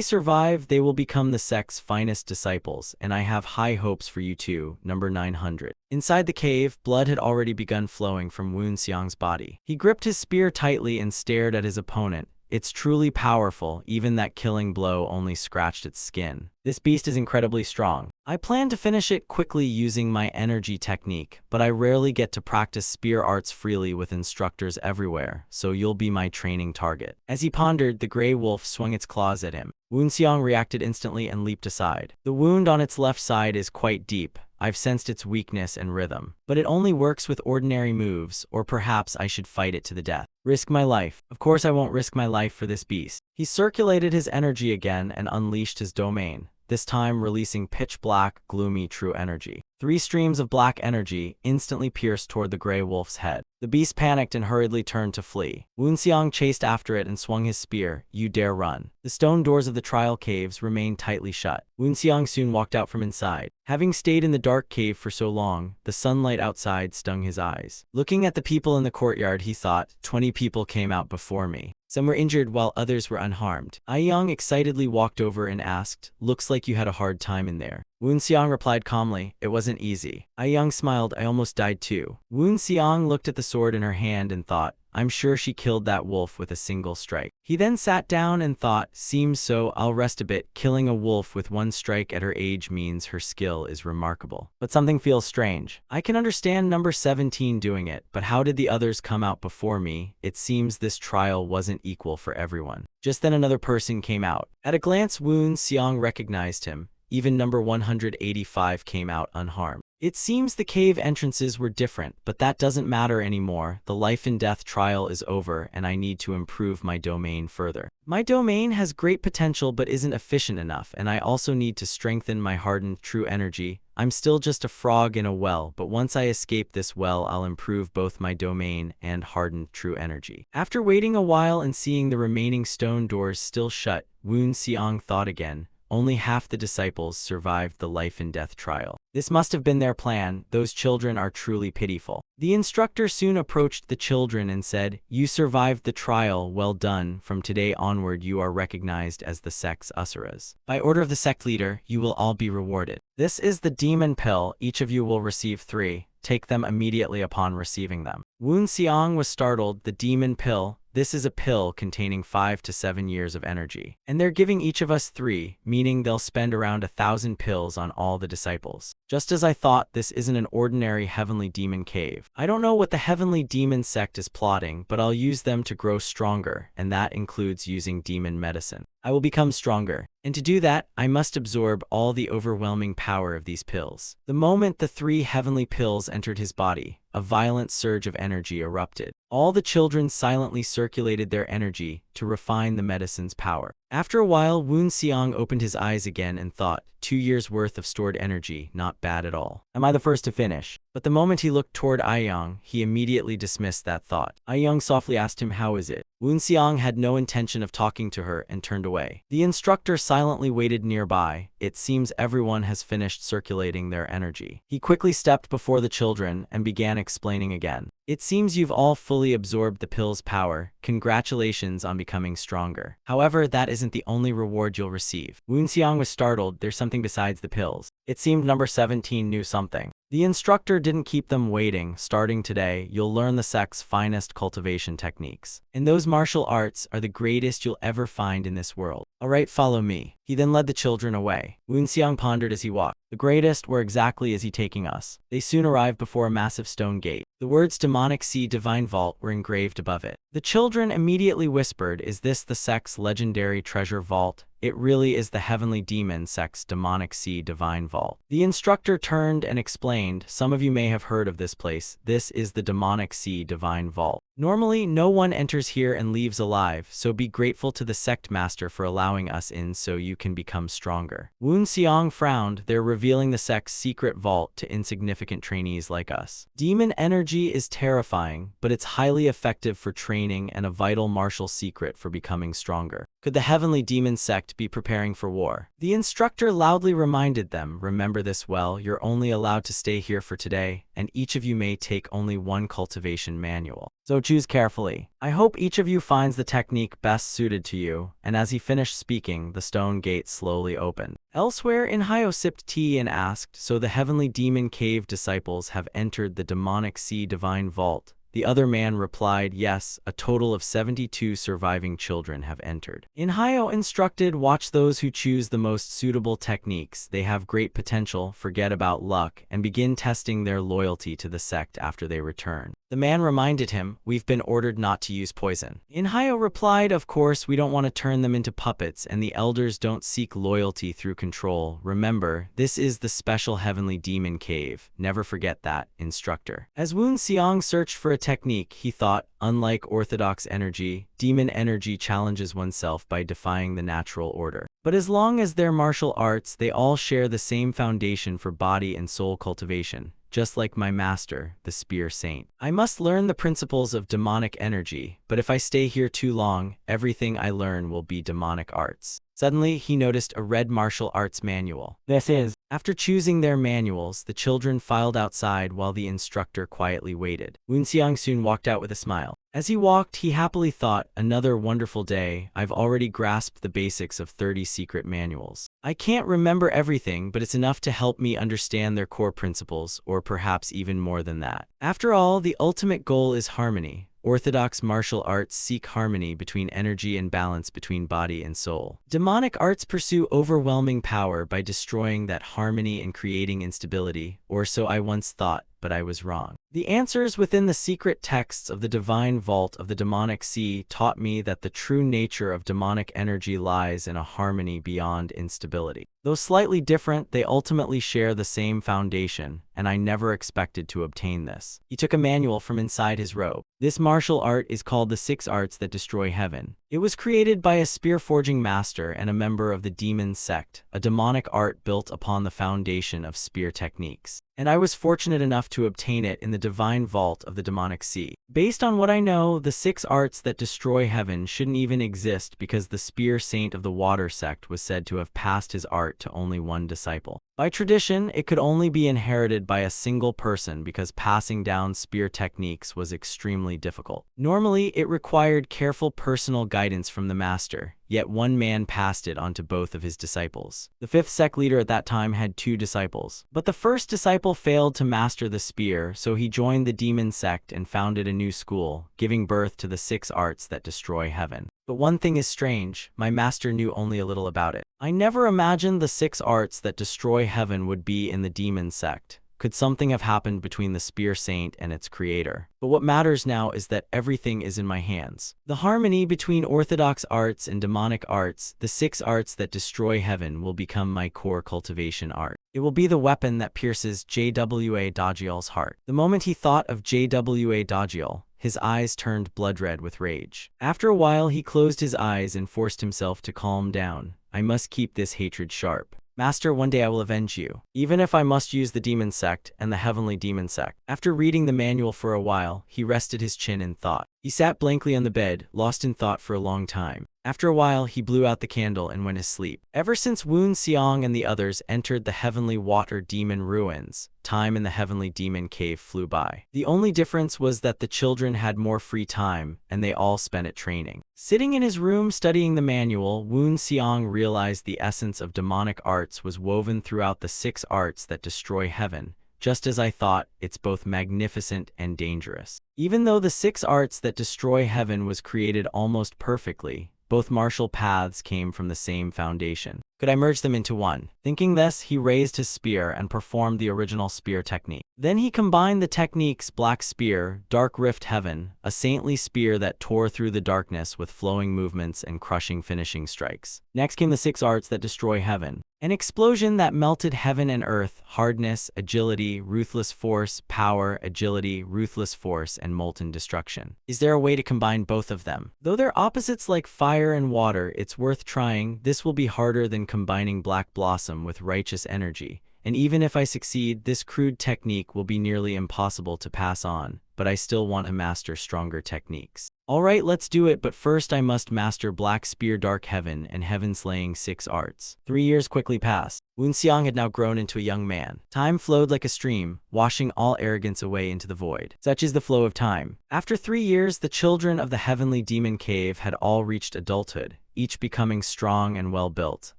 survive, they will become the sect's finest disciples, and I have high hopes for you too, number 900. Inside the cave, blood had already begun flowing from Woon Seong's body. He gripped his spear tightly and stared at his opponent. It's truly powerful, even that killing blow only scratched its skin. This beast is incredibly strong. I plan to finish it quickly using my energy technique, but I rarely get to practice spear arts freely with instructors everywhere, so you'll be my training target. As he pondered, the gray wolf swung its claws at him. Woonseong reacted instantly and leaped aside. The wound on its left side is quite deep. I've sensed its weakness and rhythm, but it only works with ordinary moves, or perhaps I should fight it to the death. Risk my life. Of course I won't risk my life for this beast. He circulated his energy again and unleashed his domain, this time releasing pitch-black, gloomy true energy. 3 streams of black energy instantly pierced toward the gray wolf's head. The beast panicked and hurriedly turned to flee. Woonseong chased after it and swung his spear. You dare run. The stone doors of the trial caves remained tightly shut. Woonseong soon walked out from inside. Having stayed in the dark cave for so long, the sunlight outside stung his eyes. Looking at the people in the courtyard, he thought, 20 people came out before me. Some were injured while others were unharmed. Aiyang excitedly walked over and asked, looks like you had a hard time in there. Woonseong replied calmly, it wasn't easy. Aiyang smiled, I almost died too. Woonseong looked at the sword in her hand and thought, I'm sure she killed that wolf with a single strike. He then sat down and thought, seems so, I'll rest a bit. Killing a wolf with 1 strike at her age means her skill is remarkable. But something feels strange. I can understand number 17 doing it, but how did the others come out before me? It seems this trial wasn't equal for everyone. Just then another person came out. At a glance, Woonseong recognized him. Even number 185 came out unharmed. It seems the cave entrances were different, but that doesn't matter anymore. The life and death trial is over, and I need to improve my domain further. My domain has great potential but isn't efficient enough, and I also need to strengthen my hardened true energy. I'm still just a frog in a well, but once I escape this well, I'll improve both my domain and hardened true energy. After waiting a while and seeing the remaining stone doors still shut, Woonseong thought again. Only half the disciples survived the life and death trial. This must have been their plan. Those children are truly pitiful. The instructor soon approached the children and said, you survived the trial, well done. From today onward you are recognized as the sect's Asuras. By order of the sect leader, you will all be rewarded. This is the demon pill. Each of you will receive 3. Take them immediately upon receiving them. Woonseong was startled. The demon pill. This is a pill containing 5 to 7 years of energy. And they're giving each of us 3, meaning they'll spend around 1,000 pills on all the disciples. Just as I thought, this isn't an ordinary heavenly demon cave. I don't know what the heavenly demon sect is plotting, but I'll use them to grow stronger, and that includes using demon medicine. I will become stronger. And to do that, I must absorb all the overwhelming power of these pills. The moment the 3 heavenly pills entered his body, a violent surge of energy erupted. All the children silently circulated their energy to refine the medicine's power. After a while, Woonseong opened his eyes again and thought, 2 years worth of stored energy, not bad at all. Am I the first to finish? But the moment he looked toward Aiyang, he immediately dismissed that thought. Aiyang softly asked him, how is it? Woonseong had no intention of talking to her and turned away. The instructor silently waited nearby. It seems everyone has finished circulating their energy. He quickly stepped before the children and began explaining again. It seems you've all fully absorbed the pill's power. Congratulations on becoming stronger. However, that isn't the only reward you'll receive. Woonseong was startled. There's something besides the pills. It seemed number 17 knew something. The instructor didn't keep them waiting. Starting today, you'll learn the sect's finest cultivation techniques. And those martial arts are the greatest you'll ever find in this world. Alright, follow me. He then led the children away. Woonseong pondered as he walked. The greatest, where exactly is he taking us? They soon arrived before a massive stone gate. The words Demonic Sea Divine Vault were engraved above it. The children immediately whispered, is this the sect's legendary treasure vault? It really is the heavenly demon sect's Demonic Sea Divine Vault. The instructor turned and explained, some of you may have heard of this place. This is the Demonic Sea Divine Vault. Normally, no one enters here and leaves alive, so be grateful to the sect master for allowing us in so you can become stronger. Woonseong frowned. They're revealing the sect's secret vault to insignificant trainees like us. Demon energy is terrifying, but it's highly effective for training and a vital martial secret for becoming stronger. Could the heavenly demon sect be preparing for war? The instructor loudly reminded them, remember this well, you're only allowed to stay here for today, and each of you may take only 1 cultivation manual. So choose carefully. I hope each of you finds the technique best suited to you. And as he finished speaking, the stone gate slowly opened. Elsewhere, Inhyo sipped tea and asked, so the heavenly demon cave disciples have entered the Demonic Sea Divine Vault. The other man replied, yes, a total of 72 surviving children have entered. Manhwa instructed, watch those who choose the most suitable techniques. They have great potential, forget about luck, and begin testing their loyalty to the sect after they return. The man reminded him, we've been ordered not to use poison. Manhwa replied, of course, we don't want to turn them into puppets, and the elders don't seek loyalty through control. Remember, this is the special heavenly demon cave. Never forget that, instructor. As Woon Seong searched for a technique, he thought, unlike orthodox energy, demon energy challenges oneself by defying the natural order. But as long as they're martial arts, they all share the same foundation for body and soul cultivation. Just like my master, the Spear Saint. I must learn the principles of demonic energy, but if I stay here too long, everything I learn will be demonic arts. Suddenly, he noticed a red martial arts manual. This is. After choosing their manuals, the children filed outside while the instructor quietly waited. Woon Seong soon walked out with a smile. As he walked, he happily thought, another wonderful day. I've already grasped the basics of 30 secret manuals. I can't remember everything, but it's enough to help me understand their core principles, or perhaps even more than that. After all, the ultimate goal is harmony. Orthodox martial arts seek harmony between energy and balance between body and soul. Demonic arts pursue overwhelming power by destroying that harmony and creating instability, or so I once thought, but I was wrong. The answers within the secret texts of the divine vault of the demonic sea taught me that the true nature of demonic energy lies in a harmony beyond instability. Though slightly different, they ultimately share the same foundation, and I never expected to obtain this. He took a manual from inside his robe. This martial art is called the 6 Arts that Destroy Heaven. It was created by a spear-forging master and a member of the demon sect, a demonic art built upon the foundation of spear techniques. And I was fortunate enough to obtain it in the divine vault of the demonic sea. Based on what I know, the 6 arts that destroy heaven shouldn't even exist because the spear saint of the water sect was said to have passed his art to only one disciple. By tradition, it could only be inherited by a single person because passing down spear techniques was extremely difficult. Normally, it required careful personal guidance from the master, yet one man passed it on to both of his disciples. The 5th sect leader at that time had 2 disciples, but the first disciple failed to master the spear, so he joined the demon sect and founded a new school, giving birth to the 6 arts that destroy heaven. But one thing is strange, my master knew only a little about it. I never imagined the 6 arts that destroy heaven would be in the demon sect. Could something have happened between the spear saint and its creator? But what matters now is that everything is in my hands. The harmony between orthodox arts and demonic arts, the 6 arts that destroy heaven, will become my core cultivation art. It will be the weapon that pierces Jwa Dajiel's heart. The moment he thought of Jwa Dajiel, his eyes turned blood-red with rage. After a while, he closed his eyes and forced himself to calm down. I must keep this hatred sharp. Master, one day I will avenge you, even if I must use the demon sect and the heavenly demon sect. After reading the manual for a while, he rested his chin in thought. He sat blankly on the bed, lost in thought for a long time. After a while, he blew out the candle and went to sleep. Ever since Woon Seong and the others entered the heavenly water demon ruins, time in the heavenly demon cave flew by. The only difference was that the children had more free time, and they all spent it training. Sitting in his room studying the manual, Woon Seong realized the essence of demonic arts was woven throughout the 6 arts that destroy heaven. Just as I thought, it's both magnificent and dangerous. Even though the 6 arts that destroy heaven was created almost perfectly, both martial paths came from the same foundation. Could I merge them into one? Thinking this, he raised his spear and performed the original spear technique. Then he combined the techniques Black Spear, Dark Rift Heaven, a saintly spear that tore through the darkness with flowing movements and crushing finishing strikes. Next came the 6 arts that destroy heaven. An explosion that melted heaven and earth, hardness, agility, ruthless force, power, agility, ruthless force, and molten destruction. Is there a way to combine both of them? Though they're opposites like fire and water, it's worth trying. This will be harder than combining Black Blossom with righteous energy. And even if I succeed, this crude technique will be nearly impossible to pass on, but I still want to master stronger techniques. Alright, let's do it, but first I must master Black Spear Dark Heaven and Heaven Slaying 6 arts. 3 years quickly passed. Woon Seong had now grown into a young man. Time flowed like a stream, washing all arrogance away into the void. Such is the flow of time. After 3 years, the children of the heavenly demon cave had all reached adulthood. each becoming strong and well-built,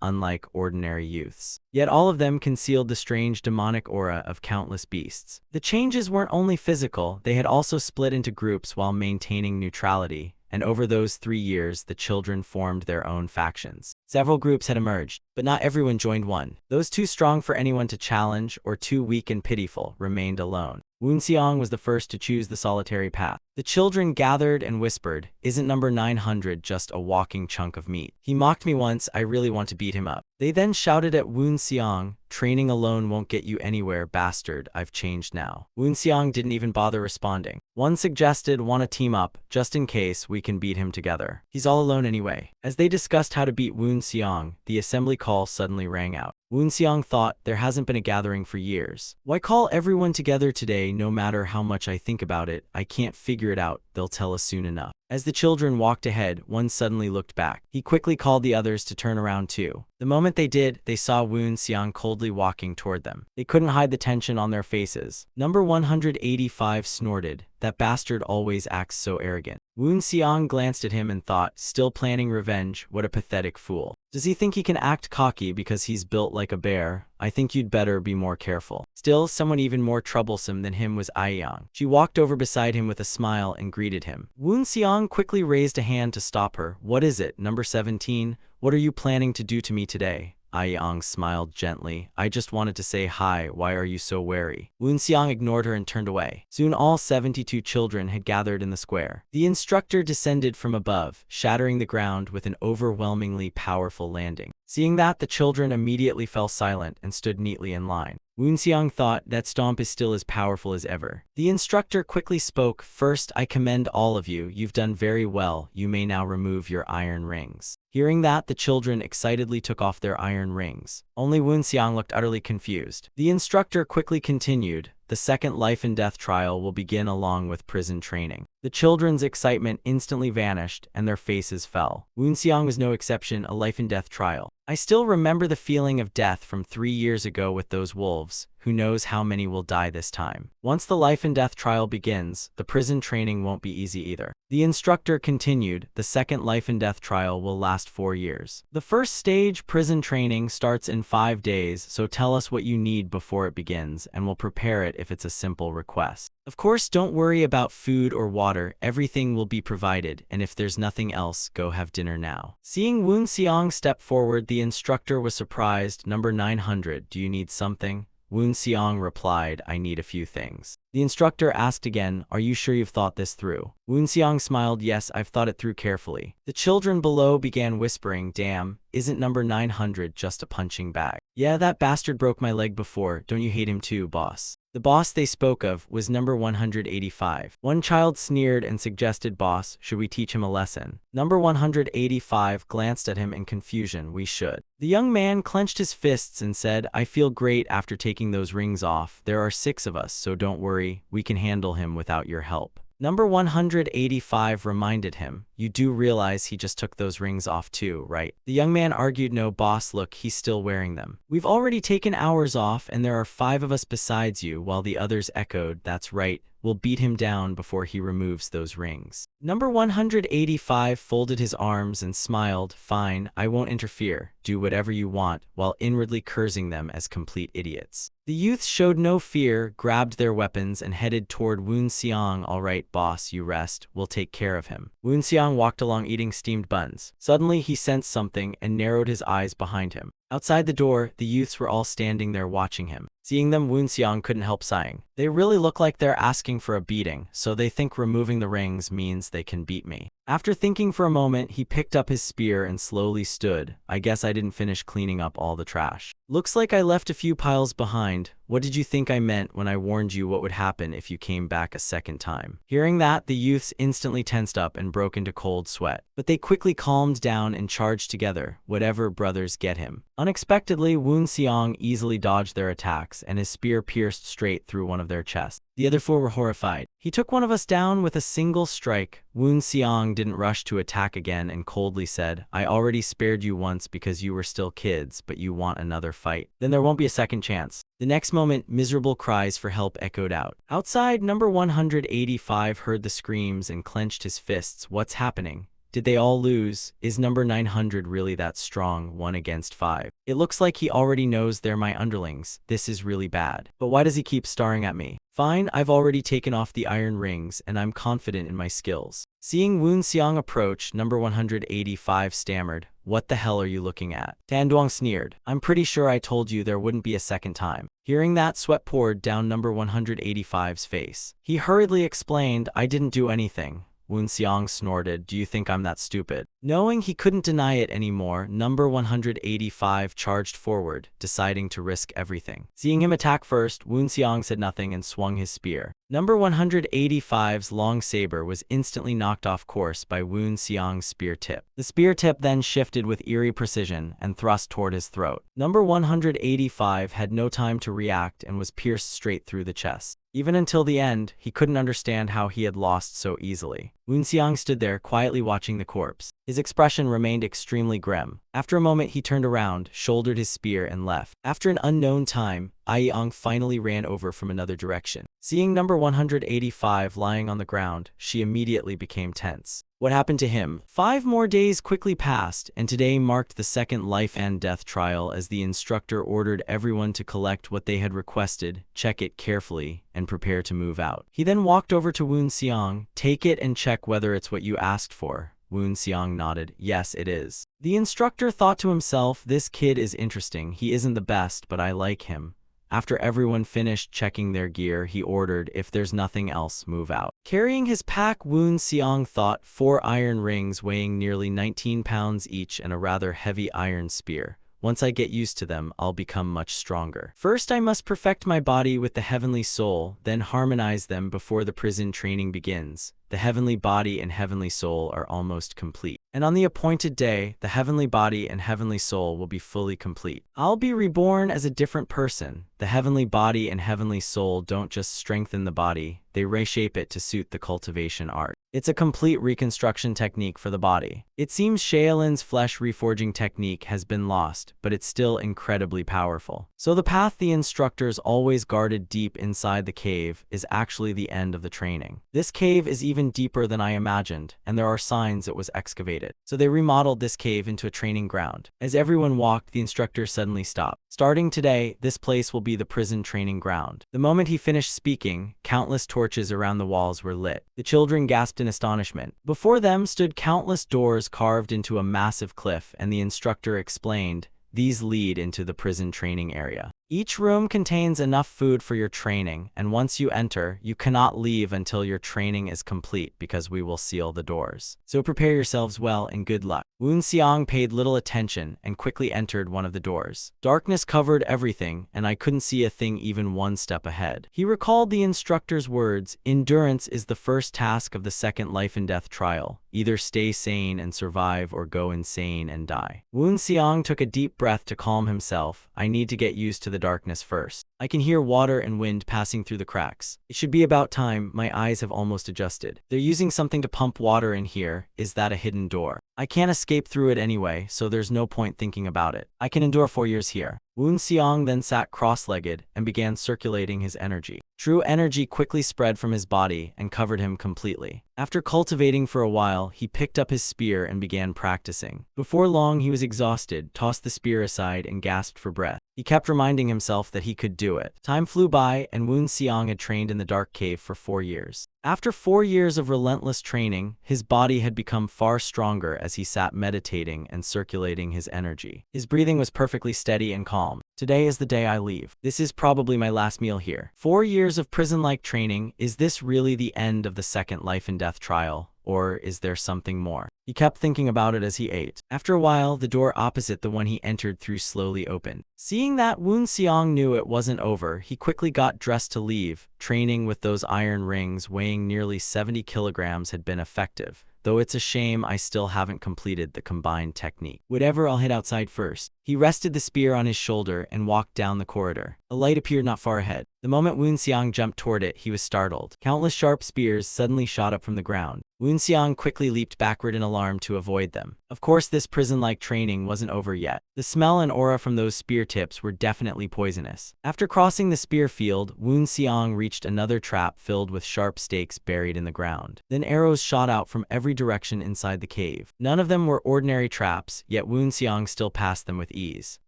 unlike ordinary youths. Yet all of them concealed the strange demonic aura of countless beasts. The changes weren't only physical, they had also split into groups while maintaining neutrality, and over those 3 years the children formed their own factions. Several groups had emerged, but not everyone joined one. Those too strong for anyone to challenge or too weak and pitiful remained alone. Wu Xiang was the first to choose the solitary path. The children gathered and whispered, "Isn't number 900 just a walking chunk of meat? He mocked me once, I really want to beat him up." They then shouted at Wu Xiang, "Training alone won't get you anywhere, bastard, I've changed now." Wu Xiang didn't even bother responding. One suggested, "Want to team up, just in case we can beat him together. He's all alone anyway." As they discussed how to beat Wu Xiang, the assembly call suddenly rang out. Wu Xiang thought, there hasn't been a gathering for years. Why call everyone together today? No matter how much I think about it, I can't figure it out, they'll tell us soon enough. As the children walked ahead, one suddenly looked back. He quickly called the others to turn around too. The moment they did, they saw Wu Xiang coldly walking toward them. They couldn't hide the tension on their faces. Number 185 snorted, "That bastard always acts so arrogant." Wu Xiang glanced at him and thought, still planning revenge, what a pathetic fool. Does he think he can act cocky because he's built like a bear? I think you'd better be more careful. Still, someone even more troublesome than him was Aiyang. She walked over beside him with a smile and greeted him. Wu Xiang quickly raised a hand to stop her. "What is it, number 17? What are you planning to do to me today?" Aiyang smiled gently. "I just wanted to say hi, why are you so wary?" Wu Xiang ignored her and turned away. Soon all 72 children had gathered in the square. The instructor descended from above, shattering the ground with an overwhelmingly powerful landing. Seeing that, the children immediately fell silent and stood neatly in line. Wu Xiang thought, that stomp is still as powerful as ever. The instructor quickly spoke, "First, I commend all of you. You've done very well. You may now remove your iron rings." Hearing that, the children excitedly took off their iron rings. Only Wu Xiang looked utterly confused. The instructor quickly continued, "The second life and death trial will begin along with prison training." The children's excitement instantly vanished and their faces fell. Wu Xiang was no exception, a life and death trial. "I still remember the feeling of death from 3 years ago with those wolves. Who knows how many will die this time. Once the life and death trial begins, the prison training won't be easy either." The instructor continued, "The second life and death trial will last 4 years. The first stage, prison training, starts in 5 days, so tell us what you need before it begins, and we'll prepare it if it's a simple request. Of course, don't worry about food or water, everything will be provided, and if there's nothing else, go have dinner now." Seeing Wu Xiang step forward, the instructor was surprised. "Number 900, do you need something?" Wu Xiang replied, "I need a few things." The instructor asked again, "Are you sure you've thought this through?" Wu Xiang smiled, "Yes, I've thought it through carefully." The children below began whispering, "Damn, isn't number 900 just a punching bag? Yeah, that bastard broke my leg before, don't you hate him too, boss?" The boss they spoke of was number 185. One child sneered and suggested, "Boss, should we teach him a lesson?" Number 185 glanced at him in confusion. "We should." The young man clenched his fists and said, "I feel great after taking those rings off. There are 6 of us, so don't worry, we can handle him without your help." Number 185 reminded him, "You do realize he just took those rings off too, right?" The young man argued, "No, boss, look, he's still wearing them. We've already taken ours off and there are 5 of us besides you," while the others echoed, "That's right. We'll beat him down before he removes those rings." Number 185 folded his arms and smiled, "Fine, I won't interfere. Do whatever you want," while inwardly cursing them as complete idiots. The youths showed no fear, grabbed their weapons, and headed toward Wu Xiang. "All right, boss, you rest. We'll take care of him." Wu Xiang walked along eating steamed buns. Suddenly, he sensed something and narrowed his eyes behind him. Outside the door, the youths were all standing there watching him. Seeing them, Wu Xiang couldn't help sighing. "They really look like they're asking for a beating, so they think removing the rings means they can beat me." After thinking for a moment, he picked up his spear and slowly stood. "I guess I didn't finish cleaning up all the trash. Looks like I left a few piles behind. What did you think I meant when I warned you what would happen if you came back a second time?" Hearing that, the youths instantly tensed up and broke into cold sweat. But they quickly calmed down and charged together. Whatever, brothers, get him. Unexpectedly, Wu Xiang easily dodged their attacks, and his spear pierced straight through one of their chests. The other 4 were horrified. "He took one of us down with a single strike." Wu Xiang didn't rush to attack again and coldly said, "I already spared you once because you were still kids, but you want another fight? Then there won't be a second chance." The next moment, miserable cries for help echoed out. Outside, number 185 heard the screams and clenched his fists. "What's happening? Did they all lose? Is number 900 really that strong, 1 against 5? It looks like he already knows they're my underlings. This is really bad. But why does he keep staring at me? Fine, I've already taken off the iron rings, and I'm confident in my skills. Seeing Woon Xiang approach, number 185 stammered, "What the hell are you looking at?" Tan Duong sneered, "I'm pretty sure I told you there wouldn't be a second time." Hearing that, sweat poured down number 185's face. He hurriedly explained, "I didn't do anything." Woon Xiang snorted, "Do you think I'm that stupid?" Knowing he couldn't deny it anymore, number 185 charged forward, deciding to risk everything. Seeing him attack first, Woon Xiang said nothing and swung his spear. Number 185's long saber was instantly knocked off course by Woon Xiang's spear tip. The spear tip then shifted with eerie precision and thrust toward his throat. Number 185 had no time to react and was pierced straight through the chest. Even until the end, he couldn't understand how he had lost so easily. Woon Xiang stood there quietly watching the corpse. His expression remained extremely grim. After a moment, he turned around, shouldered his spear, and left. After an unknown time, Ai finally ran over from another direction. Seeing number 185 lying on the ground, she immediately became tense. What happened to him? 5 more days quickly passed, and today marked the second life and death trial as the instructor ordered everyone to collect what they had requested, check it carefully, and prepare to move out. He then walked over to Woon Xiang, "Take it and check whether it's what you asked for." Woon Xiang nodded, "Yes, it is." The instructor thought to himself, "This kid is interesting. He isn't the best, but I like him." After everyone finished checking their gear, he ordered, "If there's nothing else, move out." Carrying his pack, Woon Xiang thought, 4 iron rings weighing nearly 19 pounds each and a rather heavy iron spear. Once I get used to them, I'll become much stronger. First, I must perfect my body with the heavenly soul, then harmonize them before the prison training begins. The heavenly body and heavenly soul are almost complete. And on the appointed day, the heavenly body and heavenly soul will be fully complete. I'll be reborn as a different person. The heavenly body and heavenly soul don't just strengthen the body, they reshape it to suit the cultivation art. It's a complete reconstruction technique for the body. It seems Shaolin's flesh reforging technique has been lost, but it's still incredibly powerful. So the path the instructors always guarded deep inside the cave is actually the end of the training. This cave is even deeper than I imagined, and there are signs it was excavated. So they remodeled this cave into a training ground. As everyone walked, the instructor suddenly stopped. Starting today, this place will be the prison training ground. The moment he finished speaking, countless torches around the walls were lit. The children gasped in astonishment. Before them stood countless doors carved into a massive cliff, and the instructor explained, "These lead into the prison training area. Each room contains enough food for your training, and once you enter, you cannot leave until your training is complete because we will seal the doors. So prepare yourselves well and good luck." Woon Xiang paid little attention and quickly entered one of the doors. Darkness covered everything, and I couldn't see a thing even one step ahead. He recalled the instructor's words, "Endurance is the first task of the second life and death trial. Either stay sane and survive or go insane and die." Woon Xiang took a deep breath to calm himself. "I need to get used to the darkness first. I can hear water and wind passing through the cracks. It should be about time. My eyes have almost adjusted. They're using something to pump water in here. Is that a hidden door? I can't escape through it anyway, so there's no point thinking about it. I can endure 4 years here." Woon Xiang then sat cross-legged and began circulating his energy. True energy quickly spread from his body and covered him completely. After cultivating for a while, he picked up his spear and began practicing. Before long, he was exhausted, tossed the spear aside, and gasped for breath. He kept reminding himself that he could do it. Time flew by, and Woon Xiang had trained in the dark cave for 4 years. After 4 years of relentless training, his body had become far stronger as he sat meditating and circulating his energy. His breathing was perfectly steady and calm. "Today is the day I leave. This is probably my last meal here." 4 years of prison-like training. Is this really the end of the second life and death trial? Or is there something more? He kept thinking about it as he ate. After a while, the door opposite the one he entered through slowly opened. Seeing that, Woon Xiang knew it wasn't over. He quickly got dressed to leave. Training with those iron rings weighing nearly 70 kilograms had been effective. Though it's a shame I still haven't completed the combined technique. Whatever, I'll head outside first. He rested the spear on his shoulder and walked down the corridor. A light appeared not far ahead. The moment Woon Xiang jumped toward it, he was startled. Countless sharp spears suddenly shot up from the ground. Woon Xiang quickly leaped backward in alarm to avoid them. Of course, this prison-like training wasn't over yet. The smell and aura from those spear tips were definitely poisonous. After crossing the spear field, Woon Xiang reached another trap filled with sharp stakes buried in the ground. Then arrows shot out from every direction inside the cave. None of them were ordinary traps, yet Woon Xiang still passed them with ease.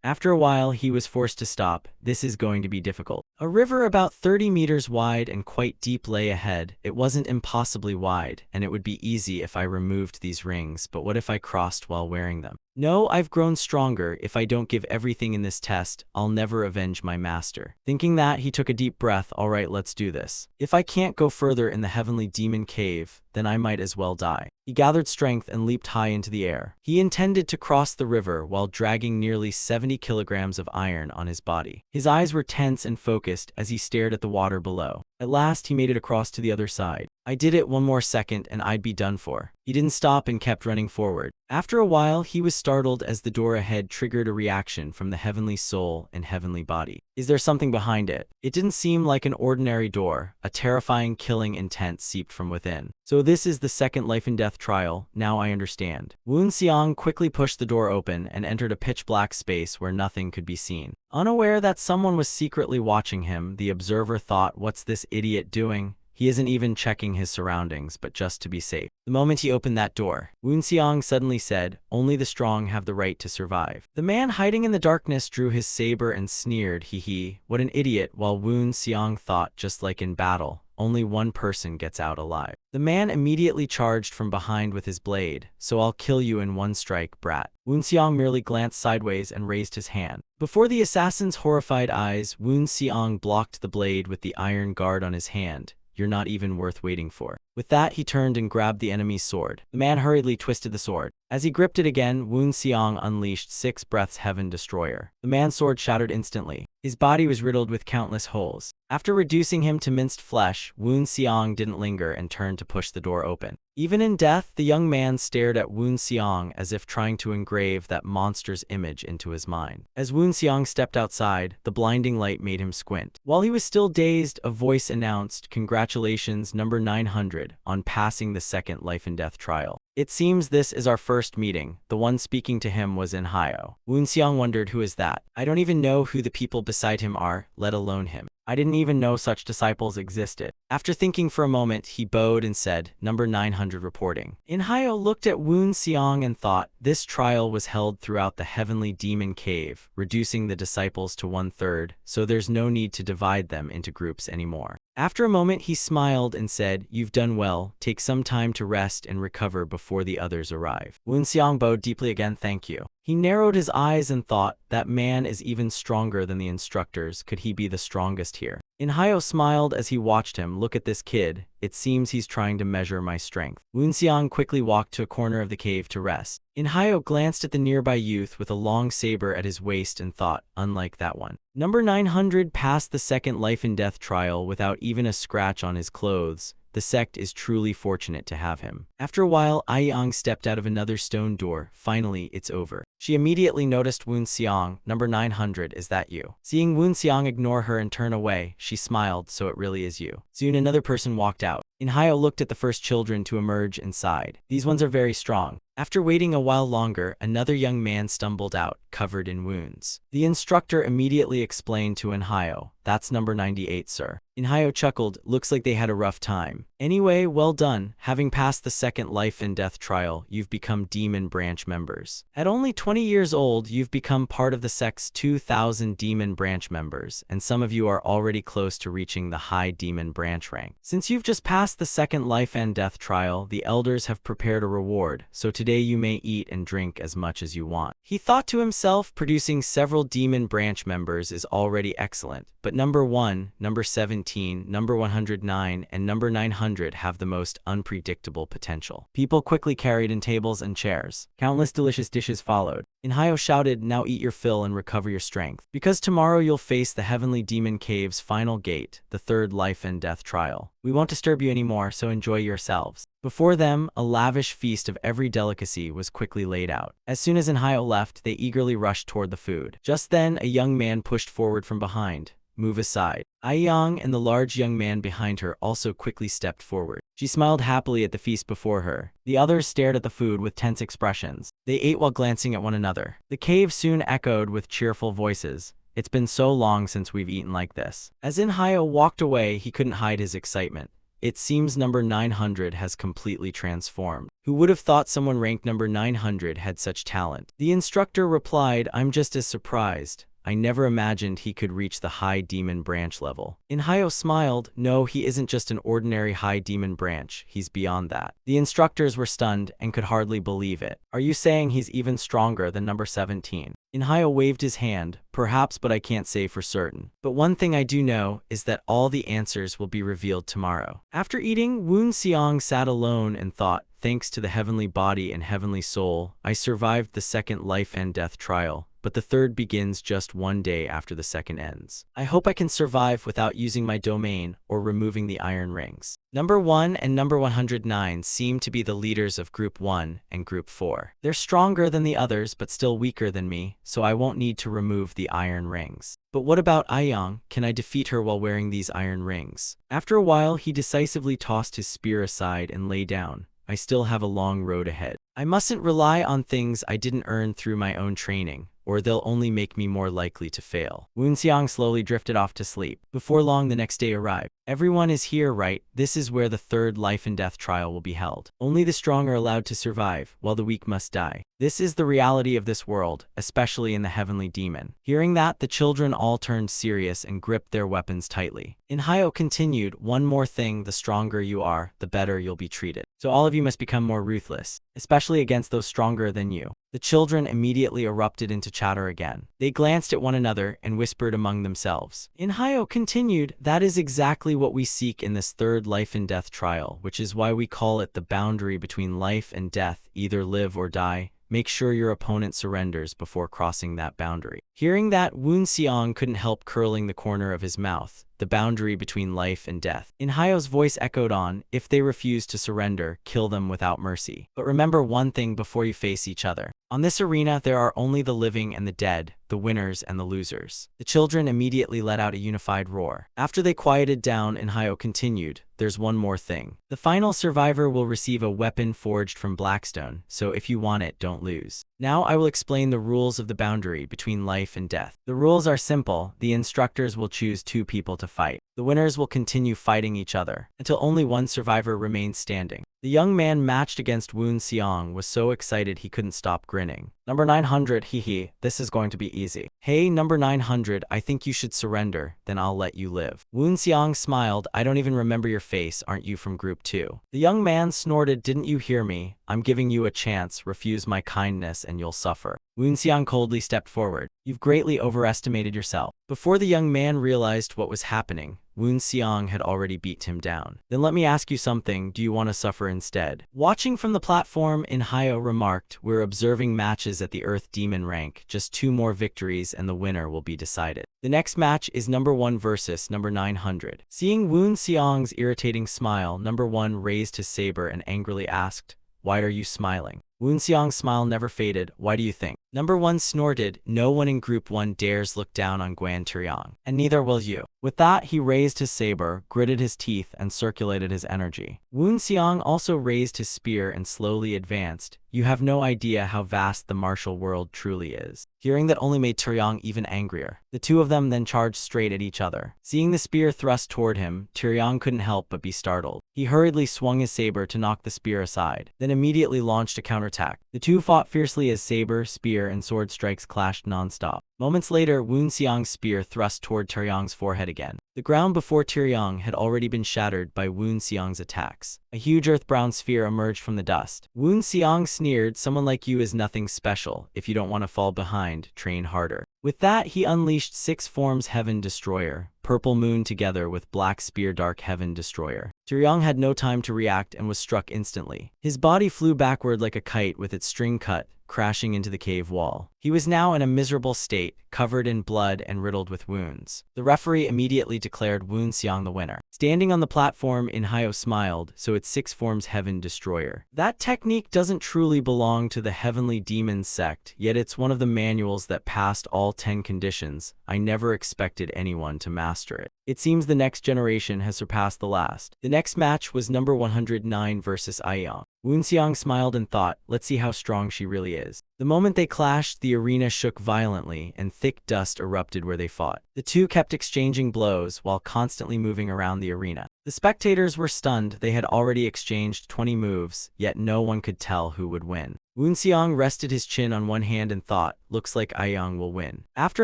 After a while, he was forced to stop. This is going to be difficult. A river about 30 meters wide and quite deep lay ahead. It wasn't impossibly wide, and it would be easy if I removed these rings, but what if I crossed while wearing them? No, I've grown stronger. If I don't give everything in this test, I'll never avenge my master. Thinking that, he took a deep breath. All right, let's do this. If I can't go further in the heavenly demon cave, then I might as well die. He gathered strength and leaped high into the air. He intended to cross the river while dragging nearly 70 kilograms of iron on his body. His eyes were tense and focused as he stared at the water below. At last, he made it across to the other side. I did it. One more second and I'd be done for. He didn't stop and kept running forward. After a while, he was startled as the door ahead triggered a reaction from the heavenly soul and heavenly body. Is there something behind it? It didn't seem like an ordinary door. A terrifying, killing intent seeped from within. So this is the second life and death trial. Now I understand. Woon Xiang quickly pushed the door open and entered a pitch-black space where nothing could be seen. Unaware that someone was secretly watching him, the observer thought, what's this idiot doing? He isn't even checking his surroundings, but just to be safe. The moment he opened that door, Woon Xiang suddenly said, only the strong have the right to survive. The man hiding in the darkness drew his saber and sneered, hee hee, what an idiot, while Woon Xiang thought, just like in battle, only one person gets out alive. The man immediately charged from behind with his blade, so I'll kill you in one strike, brat. Woon Xiang merely glanced sideways and raised his hand. Before the assassin's horrified eyes, Woon Xiang blocked the blade with the iron guard on his hand. You're not even worth waiting for. With that, he turned and grabbed the enemy's sword. The man hurriedly twisted the sword. As he gripped it again, Woon Xiang unleashed 6 breaths Heaven Destroyer. The man's sword shattered instantly. His body was riddled with countless holes. After reducing him to minced flesh, Woon Xiang didn't linger and turned to push the door open. Even in death, the young man stared at Woon Xiang as if trying to engrave that monster's image into his mind. As Woon Xiang stepped outside, the blinding light made him squint. While he was still dazed, a voice announced, "Congratulations, number 900, on passing the second life and death trial. It seems this is our first meeting." The one speaking to him was Inhyo. Woon Xiang wondered, who is that? I don't even know who the people beside him are, let alone him. I didn't even know such disciples existed. After thinking for a moment, he bowed and said, number 900 reporting. Inhyo looked at Woon Xiang and thought, this trial was held throughout the heavenly demon cave, reducing the disciples to 1/3, so there's no need to divide them into groups anymore. After a moment, he smiled and said, you've done well, take some time to rest and recover before the others arrive. Woon Xiang bowed deeply again, thank you. He narrowed his eyes and thought, that man is even stronger than the instructors, could he be the strongest here? Inhyo smiled as he watched him. Look at this kid, it seems he's trying to measure my strength. Woon Xiang quickly walked to a corner of the cave to rest. Inhyo glanced at the nearby youth with a long saber at his waist and thought, unlike that one. Number 900 passed the second life and death trial without even a scratch on his clothes. The sect is truly fortunate to have him. After a while, Aiyang stepped out of another stone door. Finally, it's over. She immediately noticed Woon Xiang. Number 900, is that you? Seeing Woon Xiang ignore her and turn away, she smiled, so it really is you. Soon another person walked out. Inhyo looked at the first children to emerge and sighed. These ones are very strong. After waiting a while longer, another young man stumbled out, covered in wounds. The instructor immediately explained to Inhyo, that's number 98, sir. Inhyo chuckled, looks like they had a rough time. Anyway, well done. Having passed the second life and death trial, you've become demon branch members. At only 20 years old, you've become part of the sect's 2,000 demon branch members, and some of you are already close to reaching the high demon branch rank. Since you've just passed the second life and death trial, the elders have prepared a reward, so today you may eat and drink as much as you want. He thought to himself, producing several demon branch members is already excellent, but number 1, number 17, number 109, and number 900 have the most unpredictable potential. People quickly carried in tables and chairs. Countless delicious dishes followed. Inhyo shouted, now eat your fill and recover your strength, because tomorrow you'll face the heavenly demon cave's final gate, the third life and death trial. We won't disturb you anymore, so enjoy yourselves. Before them, a lavish feast of every delicacy was quickly laid out. As soon as Inhyo left, they eagerly rushed toward the food. Just then, a young man pushed forward from behind. move aside. Aiyang and the large young man behind her also quickly stepped forward. She smiled happily at the feast before her. The others stared at the food with tense expressions. They ate while glancing at one another. The cave soon echoed with cheerful voices. It's been so long since we've eaten like this. As Inhayo walked away, he couldn't hide his excitement. It seems number 900 has completely transformed. Who would have thought someone ranked number 900 had such talent? The instructor replied, I'm just as surprised. I never imagined he could reach the high demon branch level. Inhayo smiled. No, he isn't just an ordinary high demon branch. He's beyond that. The instructors were stunned and could hardly believe it. Are you saying he's even stronger than number 17? Inhayo waved his hand. Perhaps, but I can't say for certain. But one thing I do know is that all the answers will be revealed tomorrow. After eating, Woon Seong sat alone and thought, thanks to the heavenly body and heavenly soul, I survived the second life and death trial. But the third begins just one day after the second ends. I hope I can survive without using my domain or removing the iron rings. Number 1 and number 109 seem to be the leaders of Group 1 and Group 4. They're stronger than the others but still weaker than me, so I won't need to remove the iron rings. But what about Aiyang? Can I defeat her while wearing these iron rings? After a while, he decisively tossed his spear aside and lay down. I still have a long road ahead. I mustn't rely on things I didn't earn through my own training, or they'll only make me more likely to fail. Woon Seong slowly drifted off to sleep. Before long, the next day arrived. Everyone is here, right? This is where the third life and death trial will be held. Only the strong are allowed to survive, while the weak must die. This is the reality of this world, especially in the heavenly demon. Hearing that, the children all turned serious and gripped their weapons tightly. Inhayo continued, one more thing, the stronger you are, the better you'll be treated. So all of you must become more ruthless, especially against those stronger than you. The children immediately erupted into chatter again. They glanced at one another and whispered among themselves. Inhayo continued, that is exactly what we seek in this third life and death trial, which is why we call it the boundary between life and death, either live or die. Make sure your opponent surrenders before crossing that boundary. Hearing that, Woon Seong couldn't help curling the corner of his mouth. The boundary between life and death. Inhayo's voice echoed on, if they refuse to surrender, kill them without mercy. But remember one thing before you face each other. On this arena, there are only the living and the dead, the winners and the losers. The children immediately let out a unified roar. After they quieted down, Inhayo continued, there's one more thing. The final survivor will receive a weapon forged from Blackstone, so if you want it, don't lose. Now I will explain the rules of the boundary between life and death. The rules are simple. The instructors will choose 2 people to fight. The winners will continue fighting each other until only one survivor remains standing. The young man matched against Woon Seong was so excited he couldn't stop grinning. Number 900, hee, this is going to be easy. Hey, number 900, I think you should surrender, then I'll let you live. Woon Seong smiled, I don't even remember your face, aren't you from Group 2? The young man snorted, didn't you hear me? I'm giving you a chance, refuse my kindness and you'll suffer. Woon Seong coldly stepped forward. You've greatly overestimated yourself. Before the young man realized what was happening, Woon Seong had already beat him down. Then let me ask you something, do you want to suffer instead? Watching from the platform, Inhayo remarked, we're observing matches at the Earth Demon rank, just 2 more victories and the winner will be decided. The next match is number 1 versus number 900. Seeing Woon Seong's irritating smile, number 1 raised his saber and angrily asked, why are you smiling? Woon Seong's smile never faded. Why do you think? Number 1 snorted, no one in Group 1 dares look down on Guan Taeyong, and neither will you. With that, he raised his saber, gritted his teeth, and circulated his energy. Woon Seong also raised his spear and slowly advanced. You have no idea how vast the martial world truly is. Hearing that only made Taeyong even angrier. The 2 of them then charged straight at each other. Seeing the spear thrust toward him, Taeyong couldn't help but be startled. He hurriedly swung his saber to knock the spear aside, then immediately launched a counterattack. The 2 fought fiercely as saber, spear, and sword strikes clashed non-stop. Moments later, Woon Seong's spear thrust toward Taeyong's forehead again. The ground before Taeyong had already been shattered by Woon Seong's attacks. A huge earth-brown sphere emerged from the dust. Woon Seong sneered, someone like you is nothing special. If you don't want to fall behind, train harder. With that, he unleashed 6 forms Heaven Destroyer, Purple Moon together with Black Spear Dark Heaven Destroyer. Taeyong had no time to react and was struck instantly. His body flew backward like a kite with its string cut, crashing into the cave wall. He was now in a miserable state, covered in blood and riddled with wounds. The referee immediately declared Woon Seong the winner. Standing on the platform, Inhyo smiled, so its six forms Heaven Destroyer. That technique doesn't truly belong to the Heavenly Demon sect, yet it's one of the manuals that passed all 10 conditions. I never expected anyone to master it. It seems the next generation has surpassed the last. The next match was number 109 versus Aeong. Woon Seong smiled and thought, let's see how strong she really is. The moment they clashed, the arena shook violently and thick dust erupted where they fought. The two kept exchanging blows while constantly moving around the arena. The spectators were stunned. They had already exchanged 20 moves, yet no one could tell who would win. Woon Seong rested his chin on one hand and thought, looks like Aeong will win. After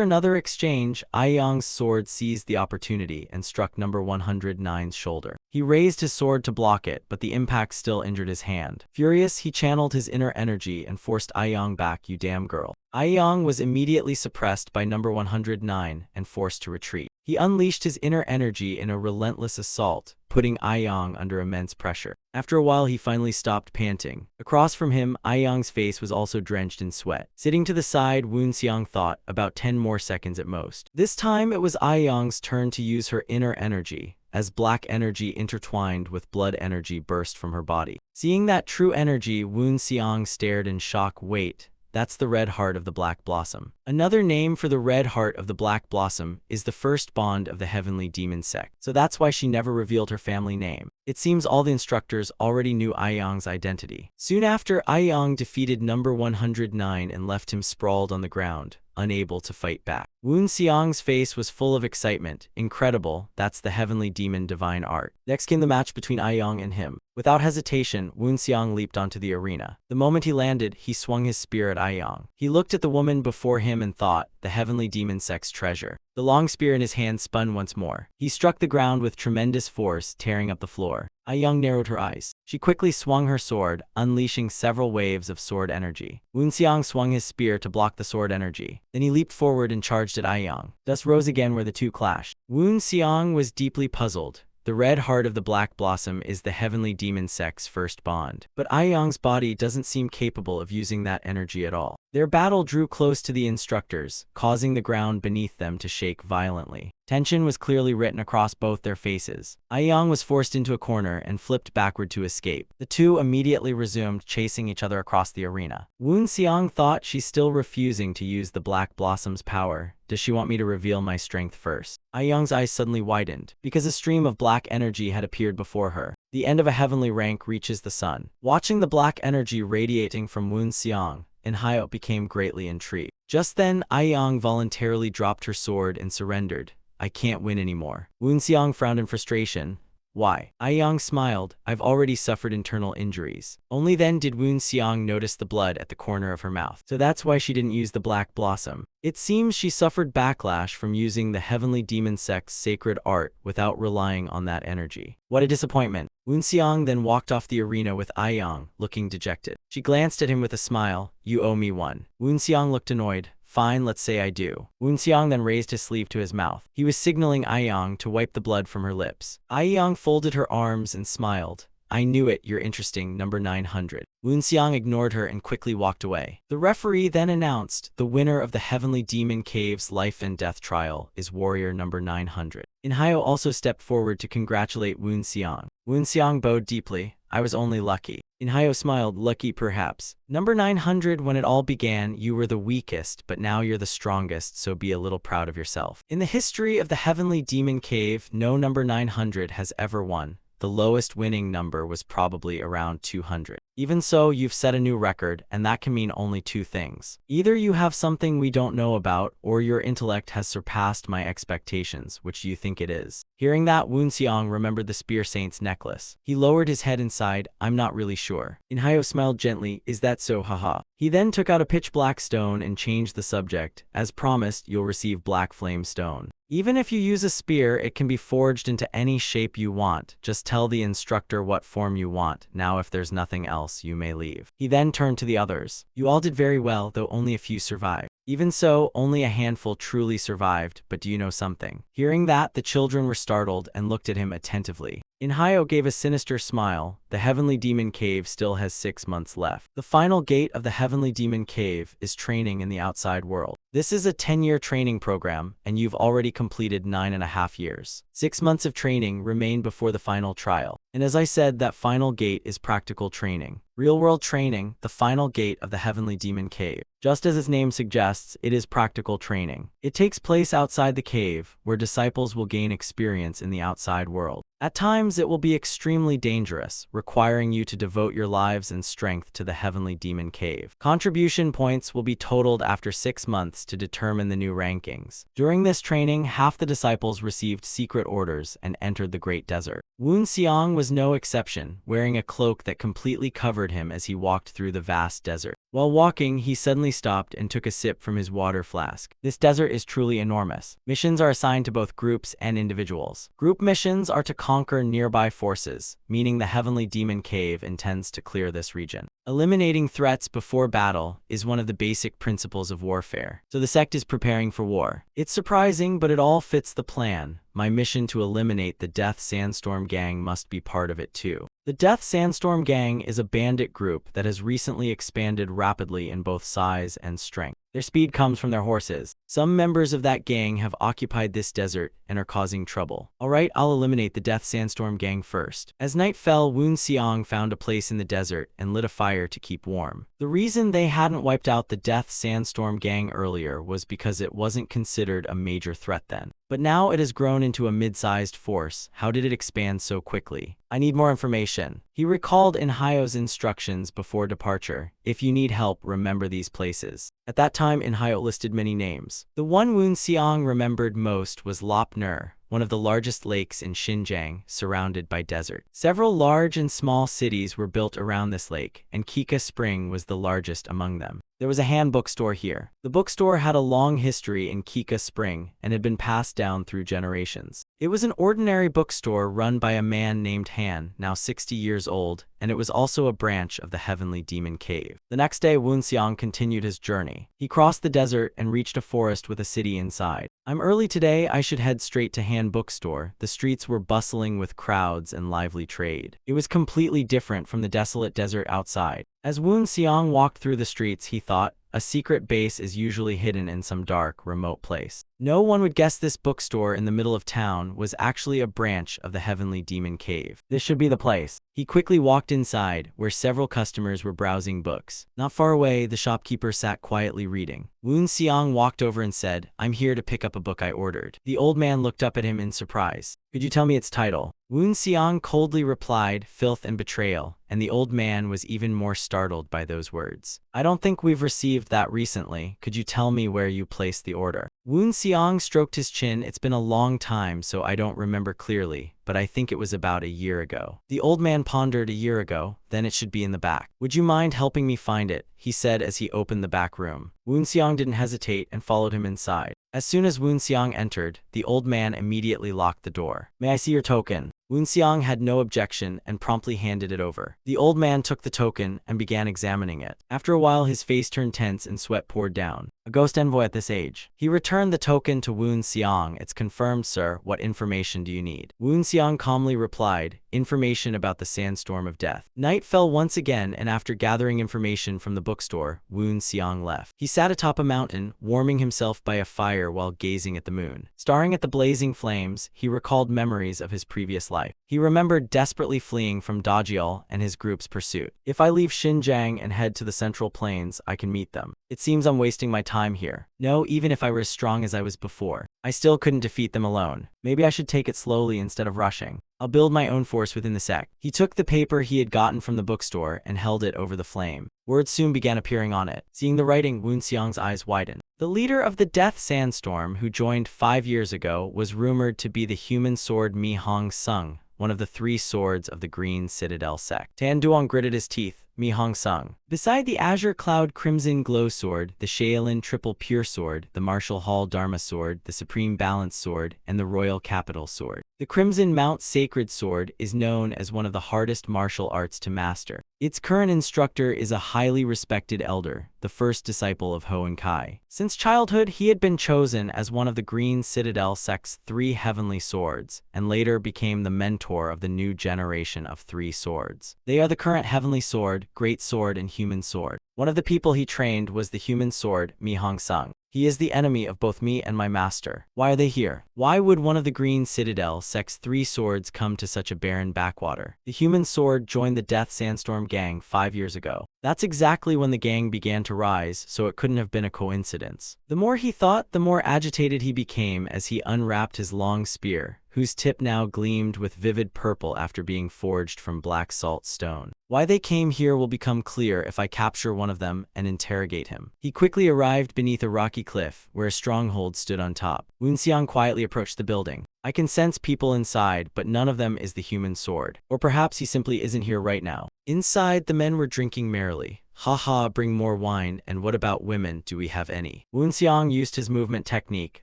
another exchange, Aeong's sword seized the opportunity and struck number 109's shoulder. He raised his sword to block it, but the impact still injured his hand. Furious, he channeled his inner energy and forced Aeong back, you damn girl. Aeong was immediately suppressed by number 109 and forced to retreat. He unleashed his inner energy in a relentless assault, putting Aeong under immense pressure. After a while, he finally stopped panting. Across from him, Aeong's face was also drenched in sweat. Sitting to the side, Woon Seong thought, about 10 more seconds at most. This time, it was Aeong's turn to use her inner energy, as black energy intertwined with blood energy burst from her body. Seeing that true energy, Woon Seong stared in shock. Wait. That's the red heart of the Black Blossom. Another name for the red heart of the Black Blossom is the first bond of the Heavenly Demon sect. So that's why she never revealed her family name. It seems all the instructors already knew Aeong's identity. Soon after, Aeong defeated number 109 and left him sprawled on the ground, unable to fight back. Woon Seong's face was full of excitement. Incredible, that's the Heavenly Demon divine art. Next came the match between Aeong and him. Without hesitation, Woon Seong leaped onto the arena. The moment he landed, he swung his spear at Aeong. He looked at the woman before him and thought, the Heavenly Demon sect's treasure. The long spear in his hand spun once more. He struck the ground with tremendous force, tearing up the floor. Aeong narrowed her eyes. She quickly swung her sword, unleashing several waves of sword energy. Woon Seong swung his spear to block the sword energy. Then he leaped forward and charged at Aeong. Dust rose again where the two clashed. Woon Seong was deeply puzzled. The red heart of the Black Blossom is the Heavenly Demon sect's first bond. But Aeong's body doesn't seem capable of using that energy at all. Their battle drew close to the instructors, causing the ground beneath them to shake violently. Tension was clearly written across both their faces. Aeong was forced into a corner and flipped backward to escape. The two immediately resumed chasing each other across the arena. Woon Seong thought, she's still refusing to use the Black Blossom's power. Does she want me to reveal my strength first? Aeong's eyes suddenly widened, because a stream of black energy had appeared before her. The end of a heavenly rank reaches the sun. Watching the black energy radiating from Woon Seong, Inhyo became greatly intrigued. Just then, Aeong voluntarily dropped her sword and surrendered. I can't win anymore. Woon Seong frowned in frustration. Why? Aeong smiled. I've already suffered internal injuries. Only then did Woon Seong notice the blood at the corner of her mouth. So that's why she didn't use the Black Blossom. It seems she suffered backlash from using the Heavenly Demon sect's sacred art without relying on that energy. What a disappointment. Woon Seong then walked off the arena with Aeong, looking dejected. She glanced at him with a smile. You owe me one. Woon Seong looked annoyed. Fine, let's say I do. Woon Seong then raised his sleeve to his mouth. He was signaling Aeong to wipe the blood from her lips. Aeong folded her arms and smiled. I knew it, you're interesting, number 900. Woon Seong ignored her and quickly walked away. The referee then announced, the winner of the Heavenly Demon Cave's life and death trial is warrior number 900. Inhyo also stepped forward to congratulate Woon Seong. Woon Seong bowed deeply. I was only lucky. Inhyo smiled, lucky perhaps. Number 900, when it all began, you were the weakest, but now you're the strongest, so be a little proud of yourself. In the history of the Heavenly Demon Cave, no number 900 has ever won. The lowest winning number was probably around 200. Even so, you've set a new record, and that can mean only two things. Either you have something we don't know about, or your intellect has surpassed my expectations, which do you think it is? Hearing that, Woon Seong remembered the Spear Saint's necklace. He lowered his head and sighed, I'm not really sure. Inhyo smiled gently, is that so, haha. He then took out a pitch black stone and changed the subject. As promised, you'll receive Black Flame Stone. Even if you use a spear, it can be forged into any shape you want. Just tell the instructor what form you want. Now if there's nothing else, you may leave. He then turned to the others. You all did very well, though only a few survived. Even so, only a handful truly survived, but do you know something? Hearing that, the children were startled and looked at him attentively. Inhyo gave a sinister smile. the Heavenly Demon Cave still has 6 months left. The final gate of the Heavenly Demon Cave is training in the outside world. This is a 10-year training program, and you've already completed 9.5 years. 6 months of training remain before the final trial. And as I said, that final gate is practical training. Real-world training, the final gate of the Heavenly Demon Cave. Just as its name suggests, it is practical training. It takes place outside the cave, where disciples will gain experience in the outside world. At times, it will be extremely dangerous, requiring you to devote your lives and strength to the Heavenly Demon Cave. Contribution points will be totaled after 6 months to determine the new rankings. During this training, half the disciples received secret orders and entered the Great Desert. Woon Seong was no exception, wearing a cloak that completely covered him as he walked through the vast desert. While walking, he suddenly stopped and took a sip from his water flask. This desert is truly enormous. Missions are assigned to both groups and individuals. Group missions are to conquer nearby forces, meaning the Heavenly Demon Cave intends to clear this region. Eliminating threats before battle is one of the basic principles of warfare. So the sect is preparing for war. It's surprising, but it all fits the plan. My mission to eliminate the Death Sandstorm Gang must be part of it too. The Death Sandstorm Gang is a bandit group that has recently expanded rapidly in both size and strength. Their speed comes from their horses. Some members of that gang have occupied this desert and are causing trouble. Alright, I'll eliminate the Death Sandstorm Gang first. As night fell, Woon Seong found a place in the desert and lit a fire to keep warm. The reason they hadn't wiped out the Death Sandstorm Gang earlier was because it wasn't considered a major threat then. But now it has grown into a mid-sized force. How did it expand so quickly? I need more information. He recalled Inhayo's instructions before departure. If you need help, remember these places. At that time, Inhayo listed many names. The one Woon Seong remembered most was Lop Nur, one of the largest lakes in Xinjiang, surrounded by desert. Several large and small cities were built around this lake, and Kika Spring was the largest among them. There was a Han bookstore here. The bookstore had a long history in Kika Spring and had been passed down through generations. It was an ordinary bookstore run by a man named Han, now 60 years old, and it was also a branch of the Heavenly Demon Cave. The next day, Woon Seong continued his journey. He crossed the desert and reached a forest with a city inside. I'm early today, I should head straight to Han bookstore. The streets were bustling with crowds and lively trade. It was completely different from the desolate desert outside. As Woon Seong walked through the streets, he thought, a secret base is usually hidden in some dark, remote place. No one would guess this bookstore in the middle of town was actually a branch of the Heavenly Demon Cave. This should be the place. He quickly walked inside, where several customers were browsing books. Not far away, the shopkeeper sat quietly reading. Woon Seong walked over and said, I'm here to pick up a book I ordered. The old man looked up at him in surprise. Could you tell me its title? Woon Seong coldly replied, Filth and Betrayal, and the old man was even more startled by those words. I don't think we've received that recently. Could you tell me where you placed the order? Woon Seong stroked his chin. It's been a long time, so I don't remember clearly, but I think it was about a year ago. The old man pondered. A year ago, then it should be in the back. Would you mind helping me find it? He said as he opened the back room. Woon Seong didn't hesitate and followed him inside. As soon as Woon Seong entered, the old man immediately locked the door. May I see your token? Woon Seong had no objection and promptly handed it over. The old man took the token and began examining it. After a while, his face turned tense and sweat poured down. A ghost envoy at this age. He returned the token to Woon Seong. It's confirmed, sir. What information do you need? Woon Seong calmly replied, information about the sandstorm of death. Night fell once again, and after gathering information from the bookstore, Woon Seong left. He sat atop a mountain, warming himself by a fire while gazing at the moon. Staring at the blazing flames, he recalled memories of his previous life. He remembered desperately fleeing from Dajiel and his group's pursuit. If I leave Xinjiang and head to the Central Plains, I can meet them. It seems I'm wasting my time here. No, even if I were as strong as I was before, I still couldn't defeat them alone. Maybe I should take it slowly instead of rushing. I'll build my own force within the sect. He took the paper he had gotten from the bookstore and held it over the flame. Words soon began appearing on it. Seeing the writing, Woon Seong's eyes widened. The leader of the Death Sandstorm, who joined 5 years ago, was rumored to be the human sword Mi Hong Sung, one of the 3 swords of the Green Citadel sect. Tan Duong gritted his teeth. Mi Hong Sung. Beside the Azure Cloud Crimson Glow Sword, the Shaolin Triple Pure Sword, the Martial Hall Dharma Sword, the Supreme Balance Sword, and the Royal Capital Sword. The Crimson Mount Sacred Sword is known as one of the hardest martial arts to master. Its current instructor is a highly respected elder, the first disciple of Hoen Kai. Since childhood, he had been chosen as one of the Green Citadel sect's 3 heavenly swords, and later became the mentor of the new generation of 3 swords. They are the current Heavenly Sword, Great Sword, and Human Sword. One of the people he trained was the Human Sword, Mi Hong Sung. He is the enemy of both me and my master. Why are they here? Why would one of the Green Citadel sect's 3 swords come to such a barren backwater? The Human Sword joined the Death Sandstorm gang 5 years ago. That's exactly when the gang began to rise, so it couldn't have been a coincidence. The more he thought, the more agitated he became as he unwrapped his long spear, whose tip now gleamed with vivid purple after being forged from black salt stone. Why they came here will become clear if I capture one of them and interrogate him. He quickly arrived beneath a rocky cliff, where a stronghold stood on top. Woonseong quietly approached the building. I can sense people inside, but none of them is the Human Sword. Or perhaps he simply isn't here right now. Inside, the men were drinking merrily. Haha, bring more wine, and what about women, do we have any? Woonseong used his movement technique,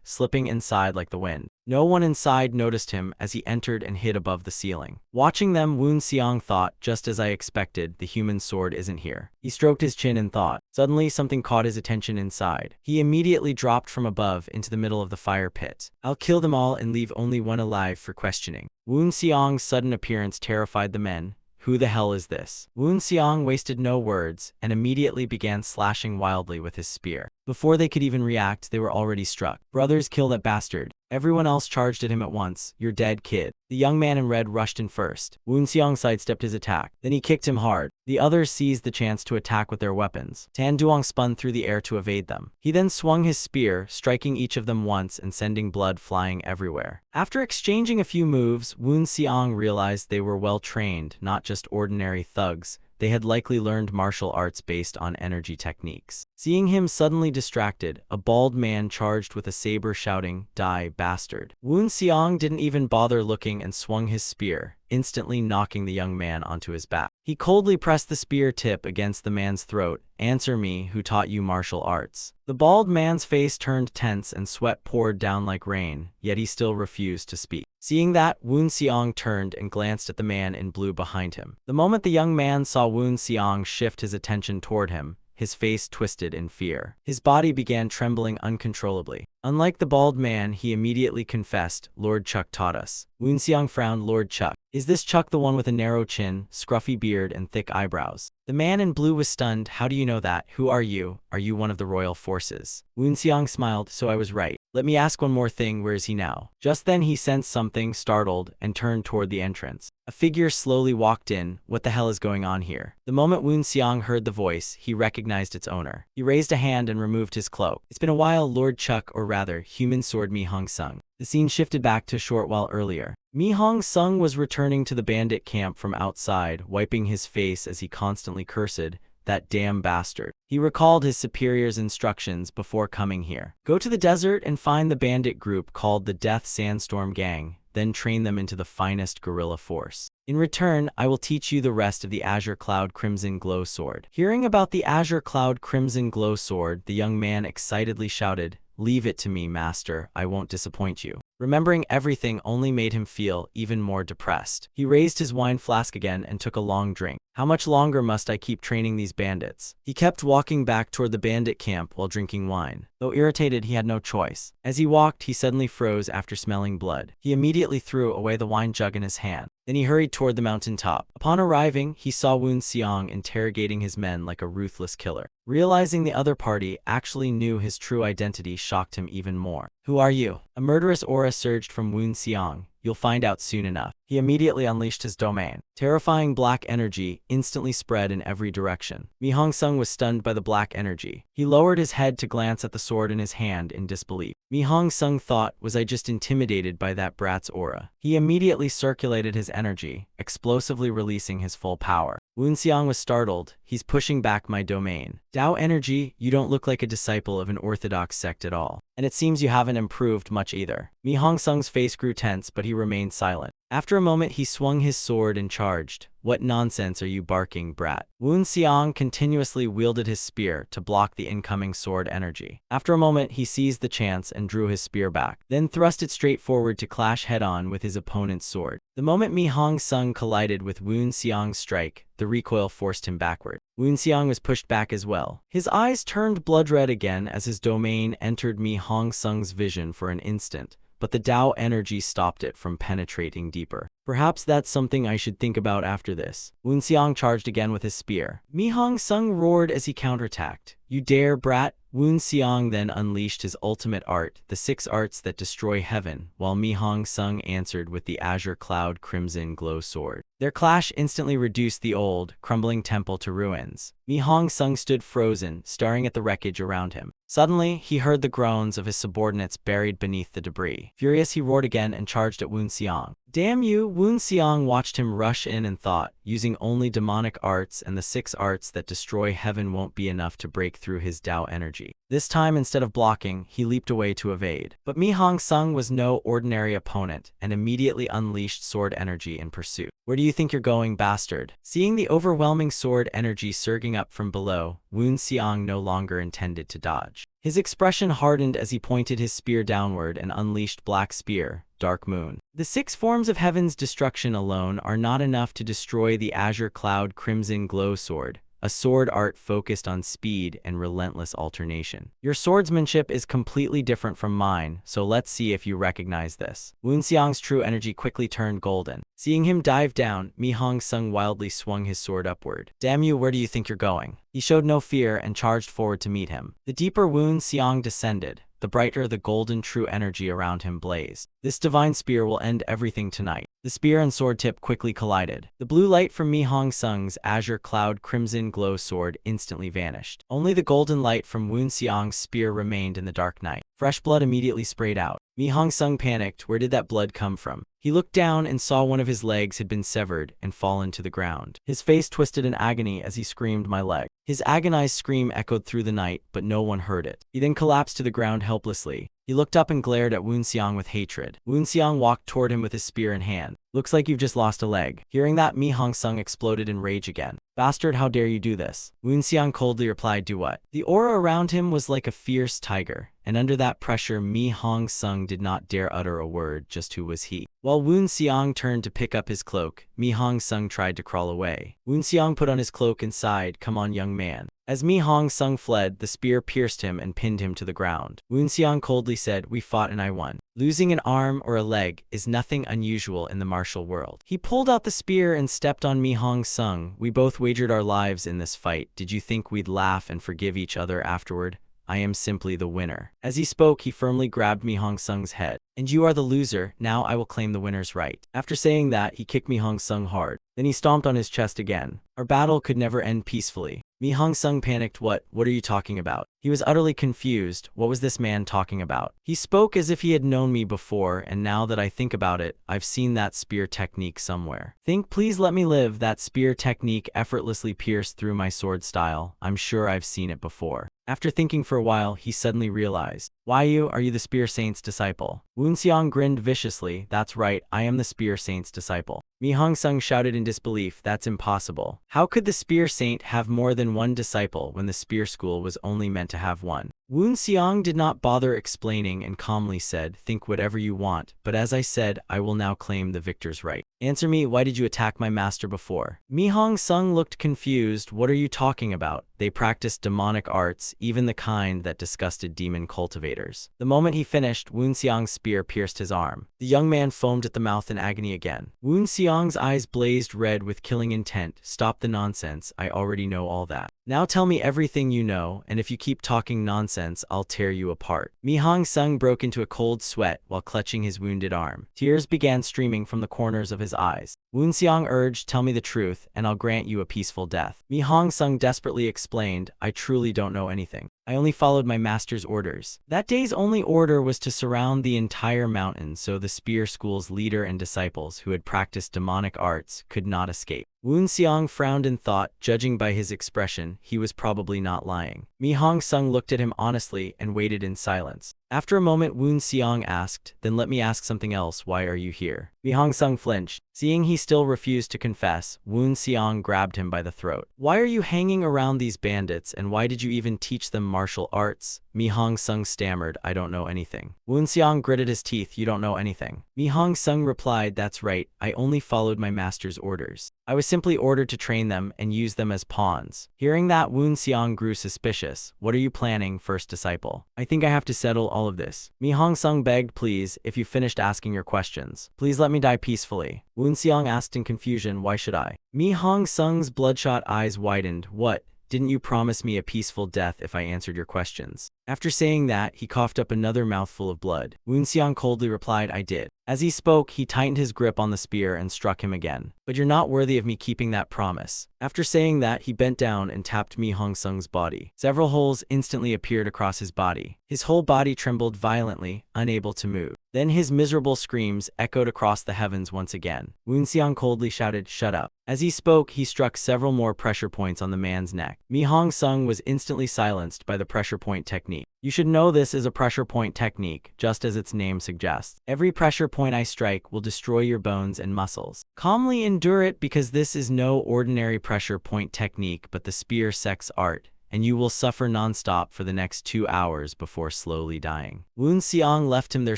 slipping inside like the wind. No one inside noticed him as he entered and hid above the ceiling. Watching them, Woonseong thought, just as I expected, the Human Sword isn't here. He stroked his chin and thought. Suddenly, something caught his attention inside. He immediately dropped from above into the middle of the fire pit. I'll kill them all and leave only one alive for questioning. Woonseong's sudden appearance terrified the men. Who the hell is this? Woonseong wasted no words and immediately began slashing wildly with his spear. Before they could even react, they were already struck. Brothers, kill that bastard. Everyone else charged at him at once. You're dead, kid. The young man in red rushed in first. Woonseong sidestepped his attack. Then he kicked him hard. The others seized the chance to attack with their weapons. Tan Duong spun through the air to evade them. He then swung his spear, striking each of them once and sending blood flying everywhere. After exchanging a few moves, Woonseong realized they were well trained, not just ordinary thugs. They had likely learned martial arts based on energy techniques. Seeing him suddenly distracted, a bald man charged with a saber shouting, "Die, bastard." Woonseong didn't even bother looking and swung his spear, instantly knocking the young man onto his back. He coldly pressed the spear tip against the man's throat. Answer me, who taught you martial arts? The bald man's face turned tense and sweat poured down like rain, yet he still refused to speak. Seeing that, Woonseong turned and glanced at the man in blue behind him. The moment the young man saw Woonseong shift his attention toward him, his face twisted in fear. His body began trembling uncontrollably. Unlike the bald man, he immediately confessed, Lord Chuck taught us. Woonseong frowned. Lord Chuck. Is this Chuck the one with a narrow chin, scruffy beard, and thick eyebrows? The man in blue was stunned. How do you know that? Who are you? Are you one of the royal forces? Woonseong smiled. So I was right. Let me ask one more thing. Where is he now? Just then he sensed something, startled, and turned toward the entrance. A figure slowly walked in. What the hell is going on here? The moment Woonseong heard the voice, he recognized its owner. He raised a hand and removed his cloak. It's been a while, Lord Chuck, or rather, Human Sword Mi Hong Sung. The scene shifted back to a short while earlier. Mi Hong Sung was returning to the bandit camp from outside, wiping his face as he constantly cursed, that damn bastard. He recalled his superior's instructions before coming here. Go to the desert and find the bandit group called the Death Sandstorm Gang, then train them into the finest guerrilla force. In return, I will teach you the rest of the Azure Cloud Crimson Glow Sword. Hearing about the Azure Cloud Crimson Glow Sword, the young man excitedly shouted, Leave it to me, master, I won't disappoint you. Remembering everything only made him feel even more depressed. He raised his wine flask again and took a long drink. How much longer must I keep training these bandits? He kept walking back toward the bandit camp while drinking wine. Though irritated, he had no choice. As he walked, he suddenly froze after smelling blood. He immediately threw away the wine jug in his hand. Then he hurried toward the mountain top. Upon arriving, he saw Woonseong interrogating his men like a ruthless killer. Realizing the other party actually knew his true identity shocked him even more. Who are you? A murderous aura surged from Woonseong. You'll find out soon enough. He immediately unleashed his domain. Terrifying black energy instantly spread in every direction. Mi Hong Sung was stunned by the black energy. He lowered his head to glance at the sword in his hand in disbelief. Mi Hong Sung thought, was I just intimidated by that brat's aura? He immediately circulated his energy, explosively releasing his full power. Woonseong was startled. He's pushing back my domain. Dao energy, you don't look like a disciple of an orthodox sect at all. And it seems you haven't improved much either. Mi Hong Sung's face grew tense, but he remained silent. After a moment, he swung his sword and charged. "What nonsense are you barking, brat?" Woon Xiang continuously wielded his spear to block the incoming sword energy. After a moment, he seized the chance and drew his spear back, then thrust it straight forward to clash head-on with his opponent's sword. The moment Mi Hong Sung collided with Woon Xiang's strike, the recoil forced him backward. Woon Xiang was pushed back as well. His eyes turned blood-red again as his domain entered Mi Hong Sung's vision for an instant, but the Tao energy stopped it from penetrating deeper. "Perhaps that's something I should think about after this." Woon Xiang charged again with his spear. Mi Hong Sung roared as he counterattacked. "You dare, brat?" Woon Xiang then unleashed his ultimate art, the 6 arts that destroy heaven, while Mi Hong Sung answered with the Azure Cloud Crimson Glow Sword. Their clash instantly reduced the old, crumbling temple to ruins. Mi Hong Sung stood frozen, staring at the wreckage around him. Suddenly, he heard the groans of his subordinates buried beneath the debris. Furious, he roared again and charged at Woon Xiang. "Damn you!" Woon Xiang watched him rush in and thought, using only demonic arts and the 6 arts that destroy heaven won't be enough to break through his Tao energy. This time, instead of blocking, he leaped away to evade. But Mi Hong Sung was no ordinary opponent and immediately unleashed sword energy in pursuit. "Where do you think you're going, bastard?" Seeing the overwhelming sword energy surging up from below, Woon Xiang no longer intended to dodge. His expression hardened as he pointed his spear downward and unleashed Black Spear, Dark Moon. The 6 forms of heaven's destruction alone are not enough to destroy the Azure Cloud Crimson Glow Sword, a sword art focused on speed and relentless alternation. "Your swordsmanship is completely different from mine, so let's see if you recognize this." Woon Xiang's true energy quickly turned golden. Seeing him dive down, Mi Hong Sung wildly swung his sword upward. "Damn you, where do you think you're going?" He showed no fear and charged forward to meet him. The deeper Woon Xiang descended, the brighter the golden true energy around him blazed. "This divine spear will end everything tonight." The spear and sword tip quickly collided. The blue light from Mi Hong Sung's Azure Cloud Crimson Glow Sword instantly vanished. Only the golden light from Woon Xiang's spear remained in the dark night. Fresh blood immediately sprayed out. Mi Hong Sung panicked. Where did that blood come from? He looked down and saw one of his legs had been severed and fallen to the ground. His face twisted in agony as he screamed, "My leg." His agonized scream echoed through the night, but no one heard it. He then collapsed to the ground helplessly. He looked up and glared at Woon Xiang with hatred. Woon Xiang walked toward him with his spear in hand. "Looks like you've just lost a leg." Hearing that, Mi Hong Sung exploded in rage again. "Bastard, how dare you do this?" Woon Xiang coldly replied, "Do what?" The aura around him was like a fierce tiger, and under that pressure, Mi Hong Sung did not dare utter a word. Just who was he? While Woon Xiang turned to pick up his cloak, Mi Hong Sung tried to crawl away. Woon Xiang put on his cloak and sighed, "Come on, young man." As Mi Hong Sung fled, the spear pierced him and pinned him to the ground. Woon Xiang coldly said, "We fought and I won. Losing an arm or a leg is nothing unusual in the martial world." He pulled out the spear and stepped on Mi Hong Sung. "We both wagered our lives in this fight. Did you think we'd laugh and forgive each other afterward? I am simply the winner." As he spoke, he firmly grabbed Mi Hong Sung's head. "And you are the loser. Now I will claim the winner's right." After saying that, he kicked Mi Hong Sung hard. Then he stomped on his chest again. "Our battle could never end peacefully." Mi Hong Sung panicked. What are you talking about?" He was utterly confused. What was this man talking about? He spoke as if he had known me before, and now that I think about it, I've seen that spear technique somewhere. "Think, please let me live." That spear technique effortlessly pierced through my sword style. I'm sure I've seen it before. After thinking for a while, he suddenly realized. "Are you the Spear Saint's disciple?" Woon Xiang grinned viciously. "That's right, I am the Spear Saint's disciple." Mi Hong Sung shouted in disbelief. "That's impossible. How could the Spear Saint have more than one disciple when the Spear School was only meant to have one?" Woon Xiang did not bother explaining and calmly said, "Think whatever you want, but as I said, I will now claim the victor's right. Answer me, why did you attack my master before?" Mi Hong Sung looked confused. "What are you talking about? They practiced demonic arts, even the kind that disgusted demon cultivators." The moment he finished, Woon Xiang's spear pierced his arm. The young man foamed at the mouth in agony again. Woon Xiang's eyes blazed red with killing intent. "Stop the nonsense, I already know all that. Now tell me everything you know, and if you keep talking nonsense, I'll tear you apart." Mi Hong Sung broke into a cold sweat while clutching his wounded arm. Tears began streaming from the corners of his eyes. Woon Xiang urged, "Tell me the truth, and I'll grant you a peaceful death." Mi Hong Sung desperately explained, "I truly don't know anything. I only followed my master's orders." That day's only order was to surround the entire mountain so the Spear School's leader and disciples who had practiced demonic arts could not escape. Woon Xiang frowned and thought, judging by his expression, he was probably not lying. Mi Hong Sung looked at him honestly and waited in silence. After a moment, Woon Seong asked, "Then let me ask something else. Why are you here?" Mi Hong Sung flinched. Seeing he still refused to confess, Woon Seong grabbed him by the throat. "Why are you hanging around these bandits, and why did you even teach them martial arts?" Mi Hong Sung stammered, "I don't know anything." Woon Seong gritted his teeth, "You don't know anything." Mi Hong Sung replied, "That's right, I only followed my master's orders. I was simply ordered to train them and use them as pawns." Hearing that, Woon Seong grew suspicious. "What are you planning, first disciple? I think I have to settle all of this." Mi Hong Sung begged, "Please, if you finished asking your questions, please let me die peacefully." Woon Seong asked in confusion, "Why should I?" Mi Hong Sung's bloodshot eyes widened. "What? Didn't you promise me a peaceful death if I answered your questions?" After saying that, he coughed up another mouthful of blood. Woon Seong coldly replied, "I did." As he spoke, he tightened his grip on the spear and struck him again. "But you're not worthy of me keeping that promise." After saying that, he bent down and tapped Mi Hong Sung's body. Several holes instantly appeared across his body. His whole body trembled violently, unable to move. Then his miserable screams echoed across the heavens once again. Woon Seong coldly shouted, "Shut up." As he spoke, he struck several more pressure points on the man's neck. Mi Hong Sung was instantly silenced by the pressure point technique. You should know this is a pressure point technique, just as its name suggests. Every pressure point I strike will destroy your bones and muscles. Calmly endure it, because this is no ordinary pressure point technique but the spear sex art, and you will suffer non-stop for the next 2 hours before slowly dying. Woon Seong left him there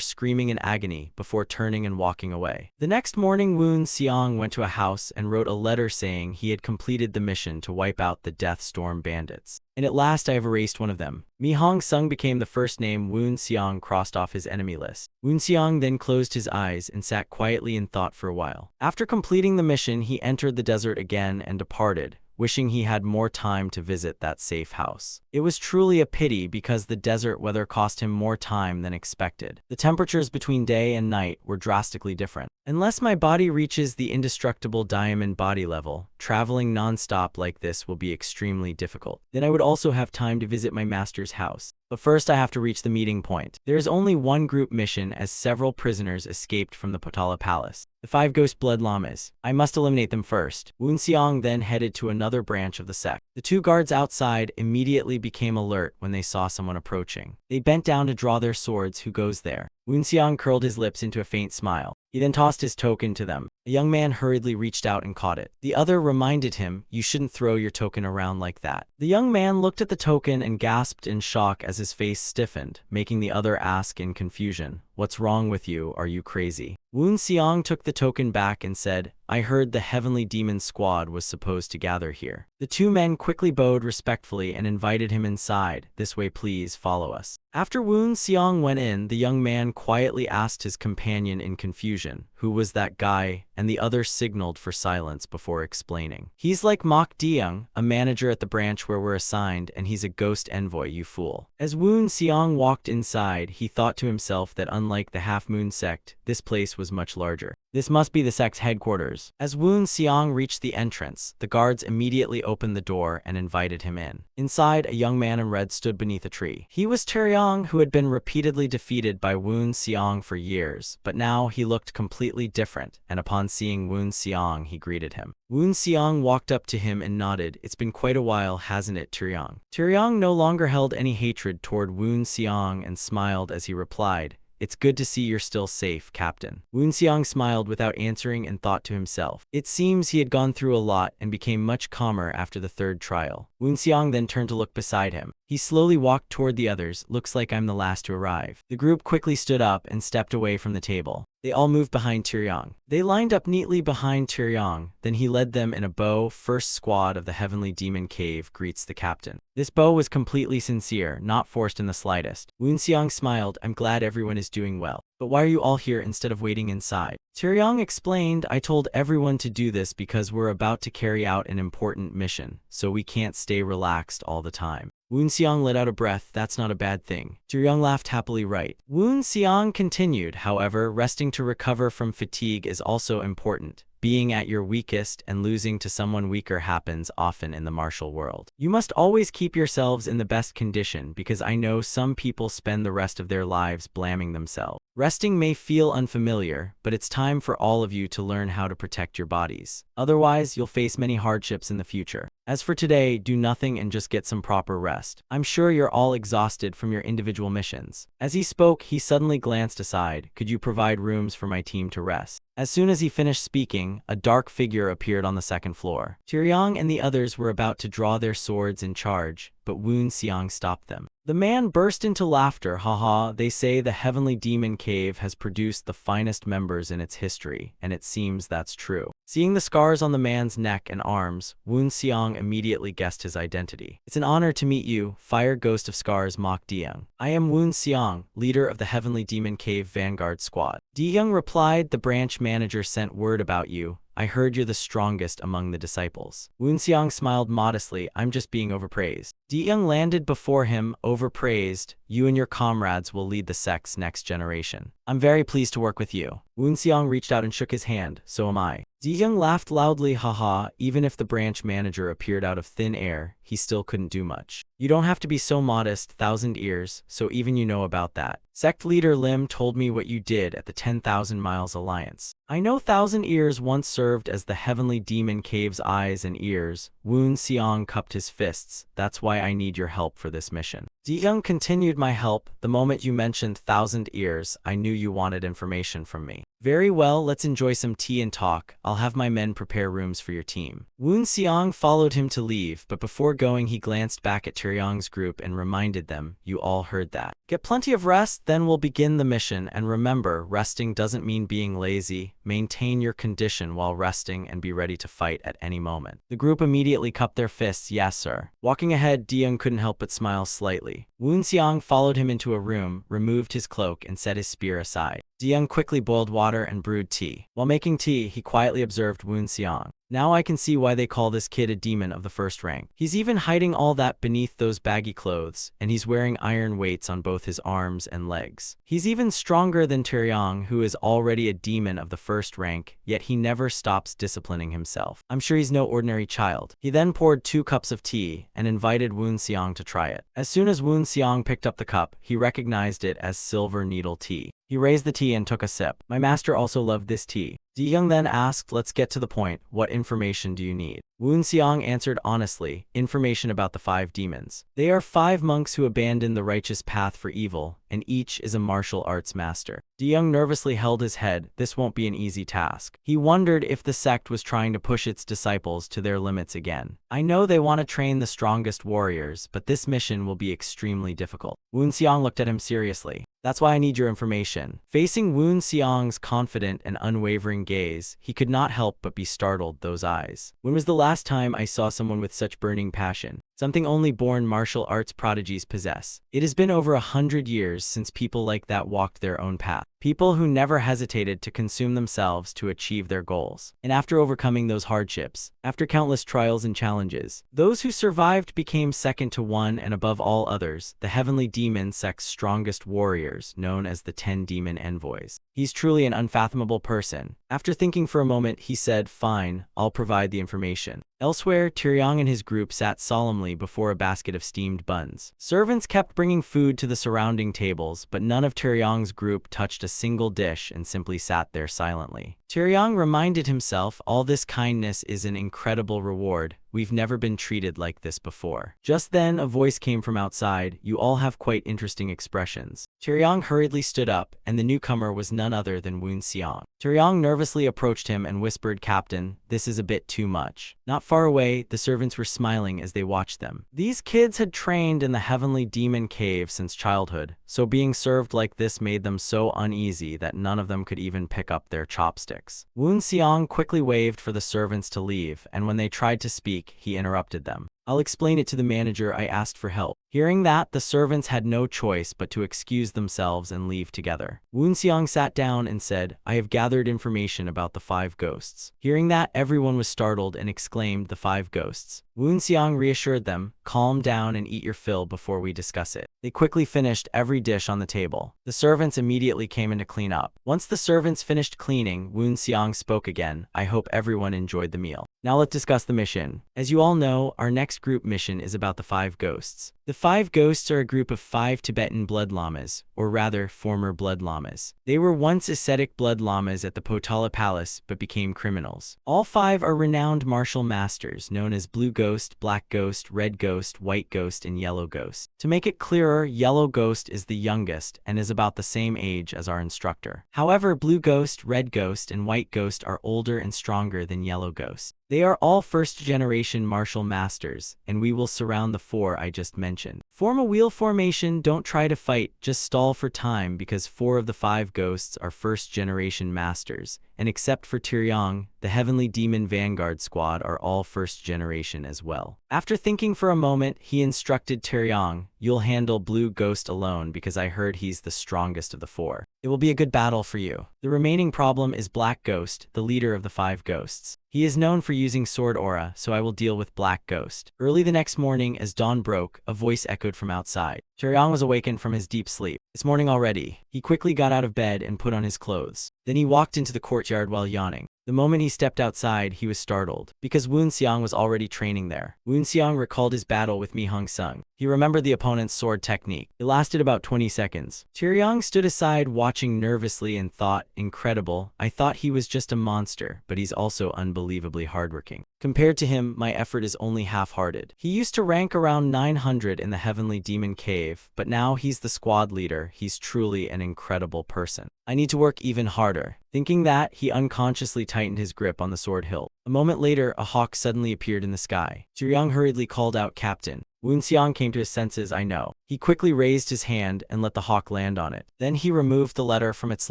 screaming in agony before turning and walking away. The next morning, Woon Seong went to a house and wrote a letter saying he had completed the mission to wipe out the Death Storm bandits. "And at last I have erased one of them." Mi Hong Sung became the first name Woon Seong crossed off his enemy list. Woon Seong then closed his eyes and sat quietly in thought for a while. After completing the mission, he entered the desert again and departed, wishing he had more time to visit that safe house. It was truly a pity, because the desert weather cost him more time than expected. The temperatures between day and night were drastically different. "Unless my body reaches the indestructible diamond body level, traveling non-stop like this will be extremely difficult. Then I would also have time to visit my master's house. But first I have to reach the meeting point. There is only one group mission, as several prisoners escaped from the Potala Palace. The 5 Ghost Blood Lamas. I must eliminate them first." Woon Seong then headed to another branch of the sect. The 2 guards outside immediately became alert when they saw someone approaching. They bent down to draw their swords. "Who goes there?" Woon Seong curled his lips into a faint smile. He then tossed his token to them. A young man hurriedly reached out and caught it. The other reminded him, "You shouldn't throw your token around like that." The young man looked at the token and gasped in shock as his face stiffened, making the other ask in confusion, "What's wrong with you? Are you crazy?" Woon Seong took the token back and said, "I heard the Heavenly Demon Squad was supposed to gather here." The 2 men quickly bowed respectfully and invited him inside. "This way, please, follow us." After Woon Seong went in, the young man quietly asked his companion in confusion, "Who was that guy?" and the other signaled for silence before explaining. "He's like Mok Deyoung, a manager at the branch where we're assigned, and he's a ghost envoy, you fool." As Woon Seong walked inside, he thought to himself that unlike the Half Moon sect, this place was much larger. This must be the sect's headquarters. As Woon Seong reached the entrance, the guards immediately opened the door and invited him in. Inside, a young man in red stood beneath a tree. He was Taeyong, who had been repeatedly defeated by Woon Seong for years, but now he looked completely different, and upon seeing Woon Seong, he greeted him. Woon Seong walked up to him and nodded. "It's been quite a while, hasn't it, Taeyong?" Taeyong no longer held any hatred toward Woon Seong and smiled as he replied, "It's good to see you're still safe, Captain." Woon Seong smiled without answering and thought to himself. It seems he had gone through a lot and became much calmer after the 3rd trial. Woon Seong then turned to look beside him. He slowly walked toward the others. "Looks like I'm the last to arrive." The group quickly stood up and stepped away from the table. They all moved behind Taeyong. They lined up neatly behind Taeyong. Then he led them in a bow. "First squad of the Heavenly Demon Cave greets the captain." This bow was completely sincere, not forced in the slightest. Woon Seong smiled, "I'm glad everyone is doing well. But why are you all here instead of waiting inside?" Taeyong explained, "I told everyone to do this because we're about to carry out an important mission, so we can't stay relaxed all the time." Woon Seong let out a breath. "That's not a bad thing." Taeyong laughed happily. "Right." Woon Seong continued, "However, resting to recover from fatigue is also important. Being at your weakest and losing to someone weaker happens often in the martial world. You must always keep yourselves in the best condition, because I know some people spend the rest of their lives blaming themselves." Resting may feel unfamiliar, but it's time for all of you to learn how to protect your bodies. Otherwise, you'll face many hardships in the future. As for today, do nothing and just get some proper rest. I'm sure you're all exhausted from your individual missions. As he spoke, he suddenly glanced aside. Could you provide rooms for my team to rest? As soon as he finished speaking, a dark figure appeared on the second floor. Taeyong and the others were about to draw their swords and charge, but Woon Seong stopped them. The man burst into laughter. Haha, they say the Heavenly Demon Cave has produced the finest members in its history, and it seems that's true. Seeing the scars on the man's neck and arms, Woon Seong immediately guessed his identity. It's an honor to meet you, Fire Ghost of Scars mocked Deyoung. I am Woon Seong, leader of the Heavenly Demon Cave Vanguard Squad. Deyoung replied, the branch manager sent word about you. I heard you're the strongest among the disciples. Woon Seong smiled modestly. I'm just being overpraised. Deyoung landed before him, overpraised. You and your comrades will lead the sect's next generation. I'm very pleased to work with you. Woon Seong reached out and shook his hand. So am I. Deyoung laughed loudly. Haha, even if the branch manager appeared out of thin air, he still couldn't do much. You don't have to be so modest, Thousand Ears, so even you know about that. Sect leader Lim told me what you did at the 10,000 Miles Alliance. I know Thousand Ears once served as the Heavenly Demon Cave's eyes and ears. Woon Seong cupped his fists. That's why I need your help for this mission. Deyoung continued, my help. The moment you mentioned Thousand Ears, I knew you wanted information from me. Very well, let's enjoy some tea and talk. I'll have my men prepare rooms for your team. Woon Seong followed him to leave, but before going he glanced back at Taeyong's group and reminded them, you all heard that. Get plenty of rest, then we'll begin the mission, and remember, resting doesn't mean being lazy. Maintain your condition while resting and be ready to fight at any moment. The group immediately cupped their fists. Yes, sir. Walking ahead, Deyoung couldn't help but smile slightly. Woon Seong followed him into a room, removed his cloak, and set his spear aside. Deyoung quickly boiled water and brewed tea. While making tea, he quietly observed Woon Seong. Now I can see why they call this kid a demon of the first rank. He's even hiding all that beneath those baggy clothes, and he's wearing iron weights on both his arms and legs. He's even stronger than Taeyong, who is already a demon of the first rank, yet he never stops disciplining himself. I'm sure he's no ordinary child. He then poured 2 cups of tea and invited Woon Seong to try it. As soon as Woon Seong picked up the cup, he recognized it as silver needle tea. He raised the tea and took a sip. My master also loved this tea. Deyoung then asked, let's get to the point. What information do you need? Woon Seong answered honestly, information about the 5 demons. They are 5 monks who abandoned the righteous path for evil, and each is a martial arts master. Deyoung nervously held his head. This won't be an easy task. He wondered if the sect was trying to push its disciples to their limits again. I know they want to train the strongest warriors, but this mission will be extremely difficult. Woon Seong looked at him seriously. That's why I need your information. Facing Woon Seong's confident and unwavering gaze, he could not help but be startled. Those eyes. When was the last time I saw someone with such burning passion? Something only born martial arts prodigies possess. It has been over 100 years since people like that walked their own path. People who never hesitated to consume themselves to achieve their goals. And after overcoming those hardships, after countless trials and challenges, those who survived became second to one and above all others, the Heavenly Demon Sect's strongest warriors, known as the 10 Demon Envoys. He's truly an unfathomable person. After thinking for a moment, he said, fine, I'll provide the information. Elsewhere, Taeyong and his group sat solemnly before a basket of steamed buns. Servants kept bringing food to the surrounding tables, but none of Taeyong's group touched a single dish and simply sat there silently. Taeyong reminded himself, all this kindness is an incredible reward. We've never been treated like this before. Just then, a voice came from outside. You all have quite interesting expressions. Taeyong hurriedly stood up, and the newcomer was none other than Woon Seong. Taeyong nervously approached him and whispered, Captain, this is a bit too much. Not far away, the servants were smiling as they watched them. These kids had trained in the Heavenly Demon Cave since childhood, so being served like this made them so uneasy that none of them could even pick up their chopsticks. Woon Seong quickly waved for the servants to leave, and when they tried to speak, he interrupted them. I'll explain it to the manager. I asked for help. Hearing that, the servants had no choice but to excuse themselves and leave together. Woon Seong sat down and said, I have gathered information about the 5 ghosts. Hearing that, everyone was startled and exclaimed, the 5 ghosts. Woon Seong reassured them, calm down and eat your fill before we discuss it. They quickly finished every dish on the table. The servants immediately came in to clean up. Once the servants finished cleaning, Woon Seong spoke again, I hope everyone enjoyed the meal. Now let's discuss the mission. As you all know, our next group mission is about the 5 ghosts. The 5 ghosts are a group of 5 Tibetan blood lamas, or rather, former blood lamas. They were once ascetic blood lamas at the Potala Palace, but became criminals. All 5 are renowned martial masters, known as Blue Ghost, Black Ghost, Red Ghost, White Ghost, and Yellow Ghost. To make it clearer, Yellow Ghost is the youngest and is about the same age as our instructor. However, Blue Ghost, Red Ghost, and White Ghost are older and stronger than Yellow Ghost. They are all first-generation martial masters, and we will surround the 4 I just mentioned. Form a wheel formation, don't try to fight, just stall for time because 4 of the 5 ghosts are first-generation masters, and except for Tyryong, the Heavenly Demon Vanguard Squad are all first-generation as well. After thinking for a moment, he instructed Tyryong, "You'll handle Blue Ghost alone because I heard he's the strongest of the 4. It will be a good battle for you. The remaining problem is Black Ghost, the leader of the 5 ghosts. He is known for using sword aura, so I will deal with Black Ghost." Early the next morning, as dawn broke, a voice echoed from outside. Tyryong was awakened from his deep sleep. "It's morning already." He quickly got out of bed and put on his clothes. Then he walked into the courtyard while yawning. The moment he stepped outside, he was startled, because Woon Seong was already training there. Woon Seong recalled his battle with Mi Hung Sung. He remembered the opponent's sword technique. It lasted about 20 seconds. Tyryong stood aside watching nervously and thought, "Incredible, I thought he was just a monster, but he's also unbelievably hardworking. Compared to him, my effort is only half-hearted. He used to rank around 900 in the Heavenly Demon Cave, but now he's the squad leader. He's truly an incredible person. I need to work even harder." Thinking that, he unconsciously tightened his grip on the sword hilt. A moment later, a hawk suddenly appeared in the sky. Tyryong hurriedly called out, "Captain." Woon Seong came to his senses. "I know." He quickly raised his hand and let the hawk land on it. Then he removed the letter from its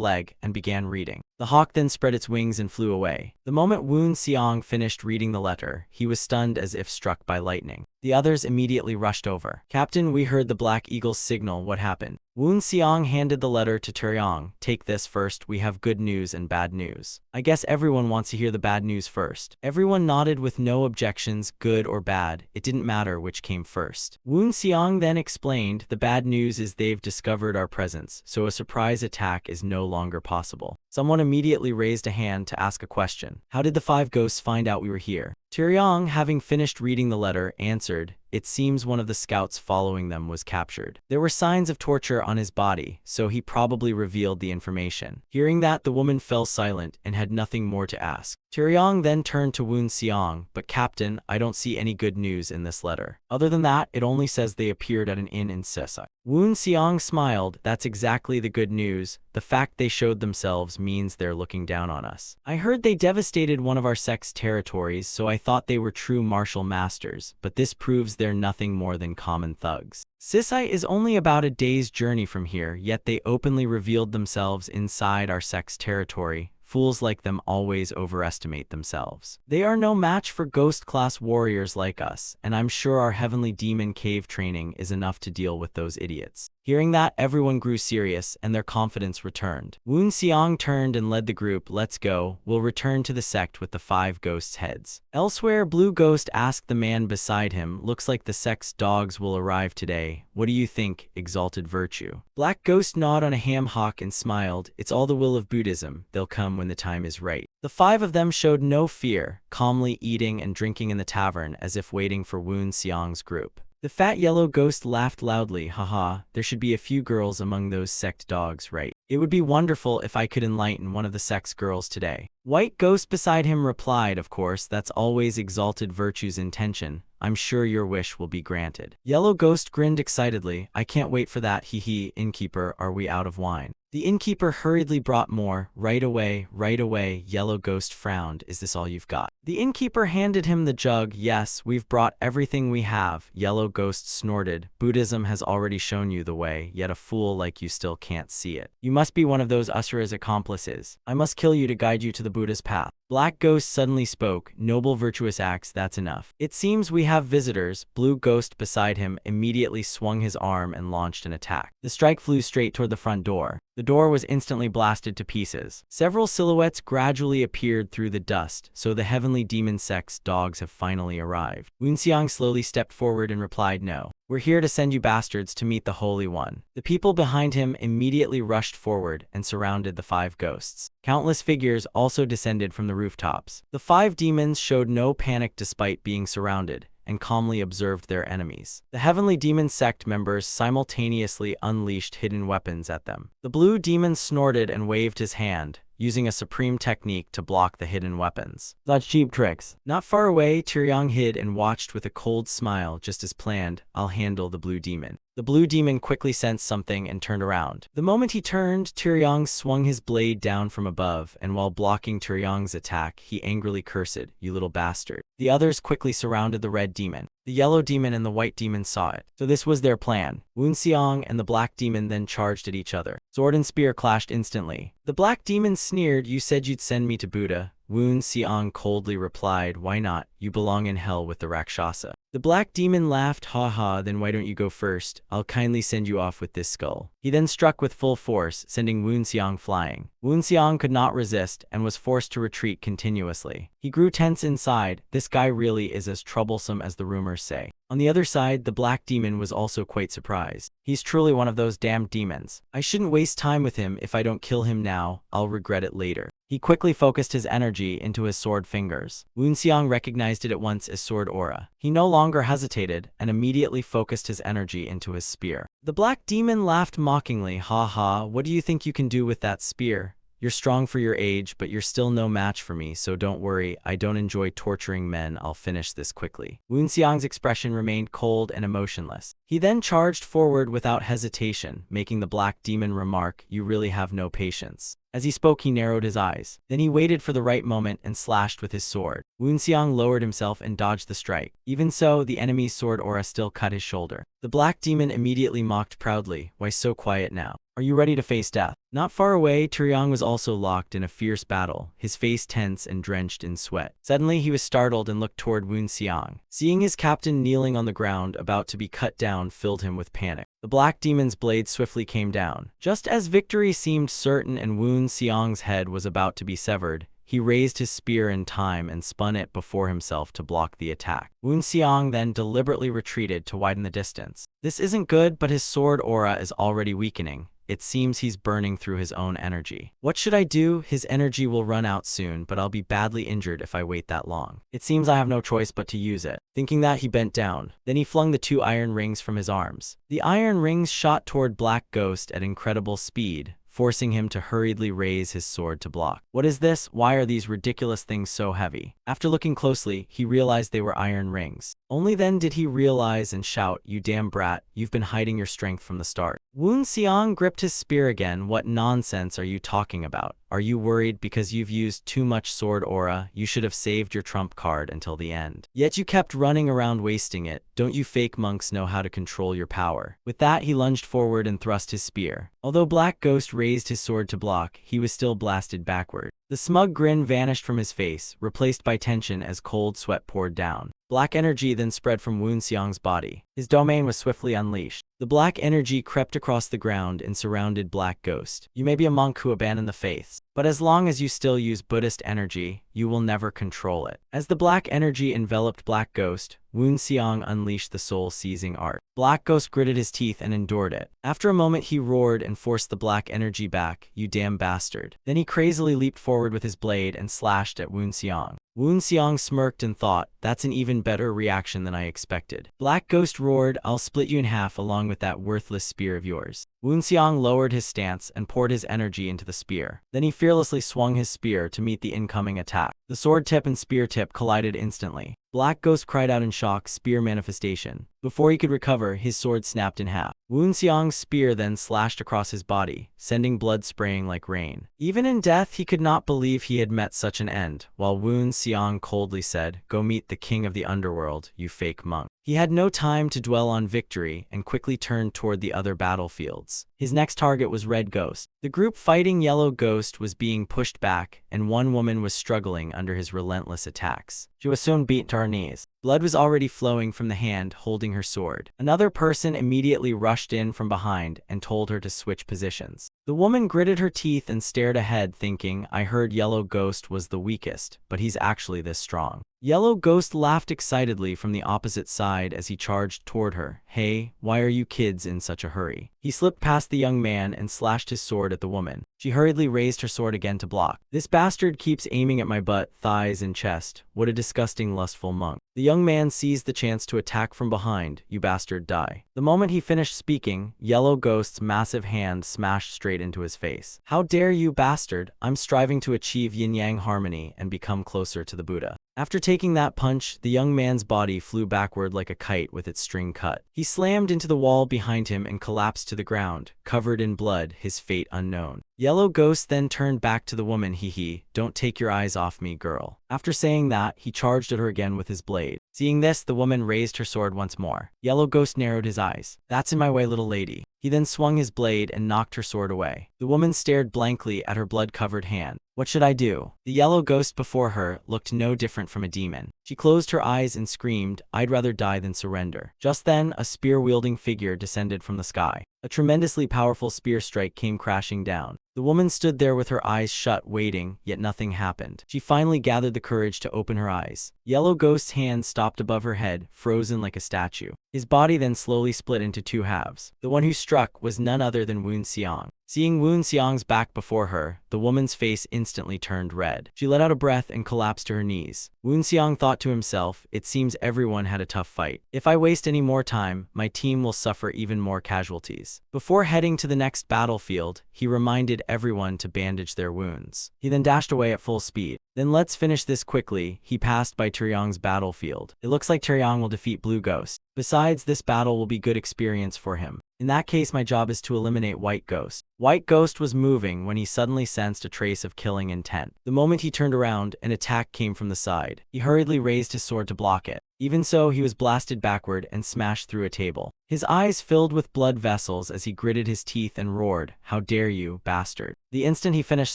leg and began reading. The hawk then spread its wings and flew away. The moment Woon Seong finished reading the letter, he was stunned as if struck by lightning. The others immediately rushed over. "Captain, we heard the Black Eagle's signal. What happened?" Woon Seong handed the letter to Tyryong. "Take this first. We have good news and bad news." "I guess everyone wants to hear the bad news first." Everyone nodded with no objections, good or bad. It didn't matter which came first. Woon Seong then explained, "The bad news is they've discovered our presence, so a surprise attack is no longer possible." Someone immediately raised a hand to ask a question. "How did the 5 ghosts find out we were here?" Tyryong, having finished reading the letter, answered, "It seems one of the scouts following them was captured. There were signs of torture on his body, so he probably revealed the information." Hearing that, the woman fell silent and had nothing more to ask. Tyryong then turned to Woon Seong, "But Captain, I don't see any good news in this letter. Other than that, it only says they appeared at an inn in Sesa." Woon Seong smiled. "That's exactly the good news. The fact they showed themselves means they're looking down on us. I heard they devastated one of our sect's territories, so I thought they were true martial masters, but this proves they're nothing more than common thugs. Sisai is only about a day's journey from here, yet they openly revealed themselves inside our sect's territory. Fools like them always overestimate themselves. They are no match for ghost-class warriors like us, and I'm sure our Heavenly Demon Cave training is enough to deal with those idiots." Hearing that, everyone grew serious, and their confidence returned. Woon Seong turned and led the group. "Let's go. We'll return to the sect with the 5 ghosts' heads." Elsewhere, Blue Ghost asked the man beside him, "Looks like the sect's dogs will arrive today. What do you think, Exalted Virtue?" Black Ghost nodded on a ham hock and smiled. "It's all the will of Buddhism. They'll come when the time is right." The 5 of them showed no fear, calmly eating and drinking in the tavern as if waiting for Woon Seong's group. The fat yellow ghost laughed loudly. "Haha, there should be a few girls among those sect dogs, right? It would be wonderful if I could enlighten one of the sect's girls today." White Ghost beside him replied, "Of course, that's always Exalted Virtue's intention. I'm sure your wish will be granted." Yellow Ghost grinned excitedly. "I can't wait for that, hee hee. Innkeeper, are we out of wine?" The innkeeper hurriedly brought more. Right away, right away." Yellow Ghost frowned. "Is this all you've got?" The innkeeper handed him the jug. "Yes, we've brought everything we have." Yellow Ghost snorted. "Buddhism has already shown you the way, yet a fool like you still can't see it. You must be one of those Asura's accomplices. I must kill you to guide you to the Buddha's path." Black Ghost suddenly spoke. "Noble virtuous acts, that's enough. It seems we have visitors." Blue Ghost beside him immediately swung his arm and launched an attack. The strike flew straight toward the front door. The door was instantly blasted to pieces. Several silhouettes gradually appeared through the dust, so the heavenly demon sect's dogs have finally arrived. Woonseong slowly stepped forward and replied, "No. We're here to send you bastards to meet the Holy One." The people behind him immediately rushed forward and surrounded the 5 ghosts. Countless figures also descended from the rooftops. The 5 demons showed no panic despite being surrounded, and calmly observed their enemies. The heavenly demon sect members simultaneously unleashed hidden weapons at them. The blue demon snorted and waved his hand, using a supreme technique to block the hidden weapons. "Such cheap tricks." Not far away, Tyryong hid and watched with a cold smile. "Just as planned, I'll handle the blue demon." The blue demon quickly sensed something and turned around. The moment he turned, Tyryong swung his blade down from above, and while blocking Tyryong's attack, he angrily cursed, "You little bastard." The others quickly surrounded the red demon. The yellow demon and the white demon saw it. So this was their plan. Woonseong and the black demon then charged at each other. Sword and spear clashed instantly. The black demon sneered, "You said you'd send me to Buddha." Woonseong coldly replied, "Why not? You belong in hell with the Rakshasa." The black demon laughed, "Ha ha, then why don't you go first? I'll kindly send you off with this skull." He then struck with full force, sending Woonseong flying. Woonseong could not resist and was forced to retreat continuously. He grew tense inside. This guy really is as troublesome as the rumors say. On the other side, the black demon was also quite surprised. "He's truly one of those damned demons. I shouldn't waste time with him. If I don't kill him now, I'll regret it later." He quickly focused his energy into his sword fingers. Woonseong recognized it at once as sword aura. He no longer hesitated and immediately focused his energy into his spear. The black demon laughed mockingly, "Ha ha, what do you think you can do with that spear? You're strong for your age, but you're still no match for me, so don't worry, I don't enjoy torturing men, I'll finish this quickly." Woonseong's expression remained cold and emotionless. He then charged forward without hesitation, making the black demon remark, "You really have no patience." As he spoke, he narrowed his eyes. Then he waited for the right moment and slashed with his sword. Woonseong lowered himself and dodged the strike. Even so, the enemy's sword aura still cut his shoulder. The black demon immediately mocked proudly, "Why so quiet now? Are you ready to face death?" Not far away, Tyryong was also locked in a fierce battle, his face tense and drenched in sweat. Suddenly, he was startled and looked toward Woonseong. Seeing his captain kneeling on the ground, about to be cut down, filled him with panic. The black demon's blade swiftly came down. Just as victory seemed certain and Woonseong's head was about to be severed, he raised his spear in time and spun it before himself to block the attack. Woonseong then deliberately retreated to widen the distance. This isn't good, but his sword aura is already weakening. It seems he's burning through his own energy. What should I do? His energy will run out soon, but I'll be badly injured if I wait that long. It seems I have no choice but to use it. Thinking that, he bent down. Then he flung the 2 iron rings from his arms. The iron rings shot toward Black Ghost at incredible speed, forcing him to hurriedly raise his sword to block. What is this? Why are these ridiculous things so heavy? After looking closely, he realized they were iron rings. Only then did he realize and shout, "You damn brat, you've been hiding your strength from the start." Woonseong gripped his spear again. "What nonsense are you talking about? Are you worried because you've used too much sword aura? You should have saved your trump card until the end. Yet you kept running around wasting it. Don't you fake monks know how to control your power?" With that, he lunged forward and thrust his spear. Although Black Ghost raised his sword to block, he was still blasted backward. The smug grin vanished from his face, replaced by tension as cold sweat poured down. Black energy then spread from Woonseong's body. His domain was swiftly unleashed. The black energy crept across the ground and surrounded Black Ghost. "You may be a monk who abandoned the faith, but as long as you still use Buddhist energy, you will never control it." As the black energy enveloped Black Ghost, Woonseong unleashed the soul-seizing art. Black Ghost gritted his teeth and endured it. After a moment, he roared and forced the black energy back, "You damn bastard." Then he crazily leaped forward with his blade and slashed at Woonseong. Woonseong smirked and thought, "That's an even better reaction than I expected." Black Ghost roared, "I'll split you in half along with that worthless spear of yours." Woonseong lowered his stance and poured his energy into the spear. Then he fearlessly swung his spear to meet the incoming attack. The sword tip and spear tip collided instantly. Black Ghost cried out in shock, "Spear manifestation." Before he could recover, his sword snapped in half. Woonseong's spear then slashed across his body, sending blood spraying like rain. Even in death, he could not believe he had met such an end, while Woonseong coldly said, "Go meet the king of the underworld, you fake monk." He had no time to dwell on victory and quickly turned toward the other battlefields. His next target was Red Ghost. The group fighting Yellow Ghost was being pushed back, and one woman was struggling under his relentless attacks. She was soon beaten to her knees. Blood was already flowing from the hand holding her sword. Another person immediately rushed in from behind and told her to switch positions. The woman gritted her teeth and stared ahead, thinking, I heard Yellow Ghost was the weakest, but he's actually this strong. Yellow Ghost laughed excitedly from the opposite side as he charged toward her. Hey, why are you kids in such a hurry? He slipped past the young man and slashed his sword at the woman. She hurriedly raised her sword again to block. This bastard keeps aiming at my butt, thighs, and chest. What a disgusting, lustful monk. The young man seized the chance to attack from behind. You bastard, die. The moment he finished speaking, Yellow Ghost's massive hand smashed straight into his face. How dare you, bastard? I'm striving to achieve yin-yang harmony and become closer to the Buddha. After taking that punch, the young man's body flew backward like a kite with its string cut. He slammed into the wall behind him and collapsed to the ground, covered in blood, his fate unknown. Yellow Ghost then turned back to the woman. Hee, don't take your eyes off me, girl. After saying that, he charged at her again with his blade. Seeing this, the woman raised her sword once more. Yellow Ghost narrowed his eyes. That's in my way, little lady. He then swung his blade and knocked her sword away. The woman stared blankly at her blood-covered hand. What should I do? The Yellow Ghost before her looked no different from a demon. She closed her eyes and screamed, I'd rather die than surrender. Just then, a spear-wielding figure descended from the sky. A tremendously powerful spear strike came crashing down. The woman stood there with her eyes shut, waiting, yet nothing happened. She finally gathered the courage to open her eyes. Yellow Ghost's hand stopped above her head, frozen like a statue. His body then slowly split into two halves. The one who struck was none other than Woon Xiang. Seeing Woon Xiang's back before her, the woman's face instantly turned red. She let out a breath and collapsed to her knees. Woon Xiang thought to himself, it seems everyone had a tough fight. If I waste any more time, my team will suffer even more casualties. Before heading to the next battlefield, he reminded everyone to bandage their wounds. He then dashed away at full speed. Then let's finish this quickly. He passed by Taeyong's battlefield. It looks like Taeyong will defeat Blue Ghost. Besides, this battle will be good experience for him. In that case, my job is to eliminate White Ghost. White Ghost was moving when he suddenly sensed a trace of killing intent. The moment he turned around, an attack came from the side. He hurriedly raised his sword to block it. Even so, he was blasted backward and smashed through a table. His eyes filled with blood vessels as he gritted his teeth and roared, How dare you, bastard. The instant he finished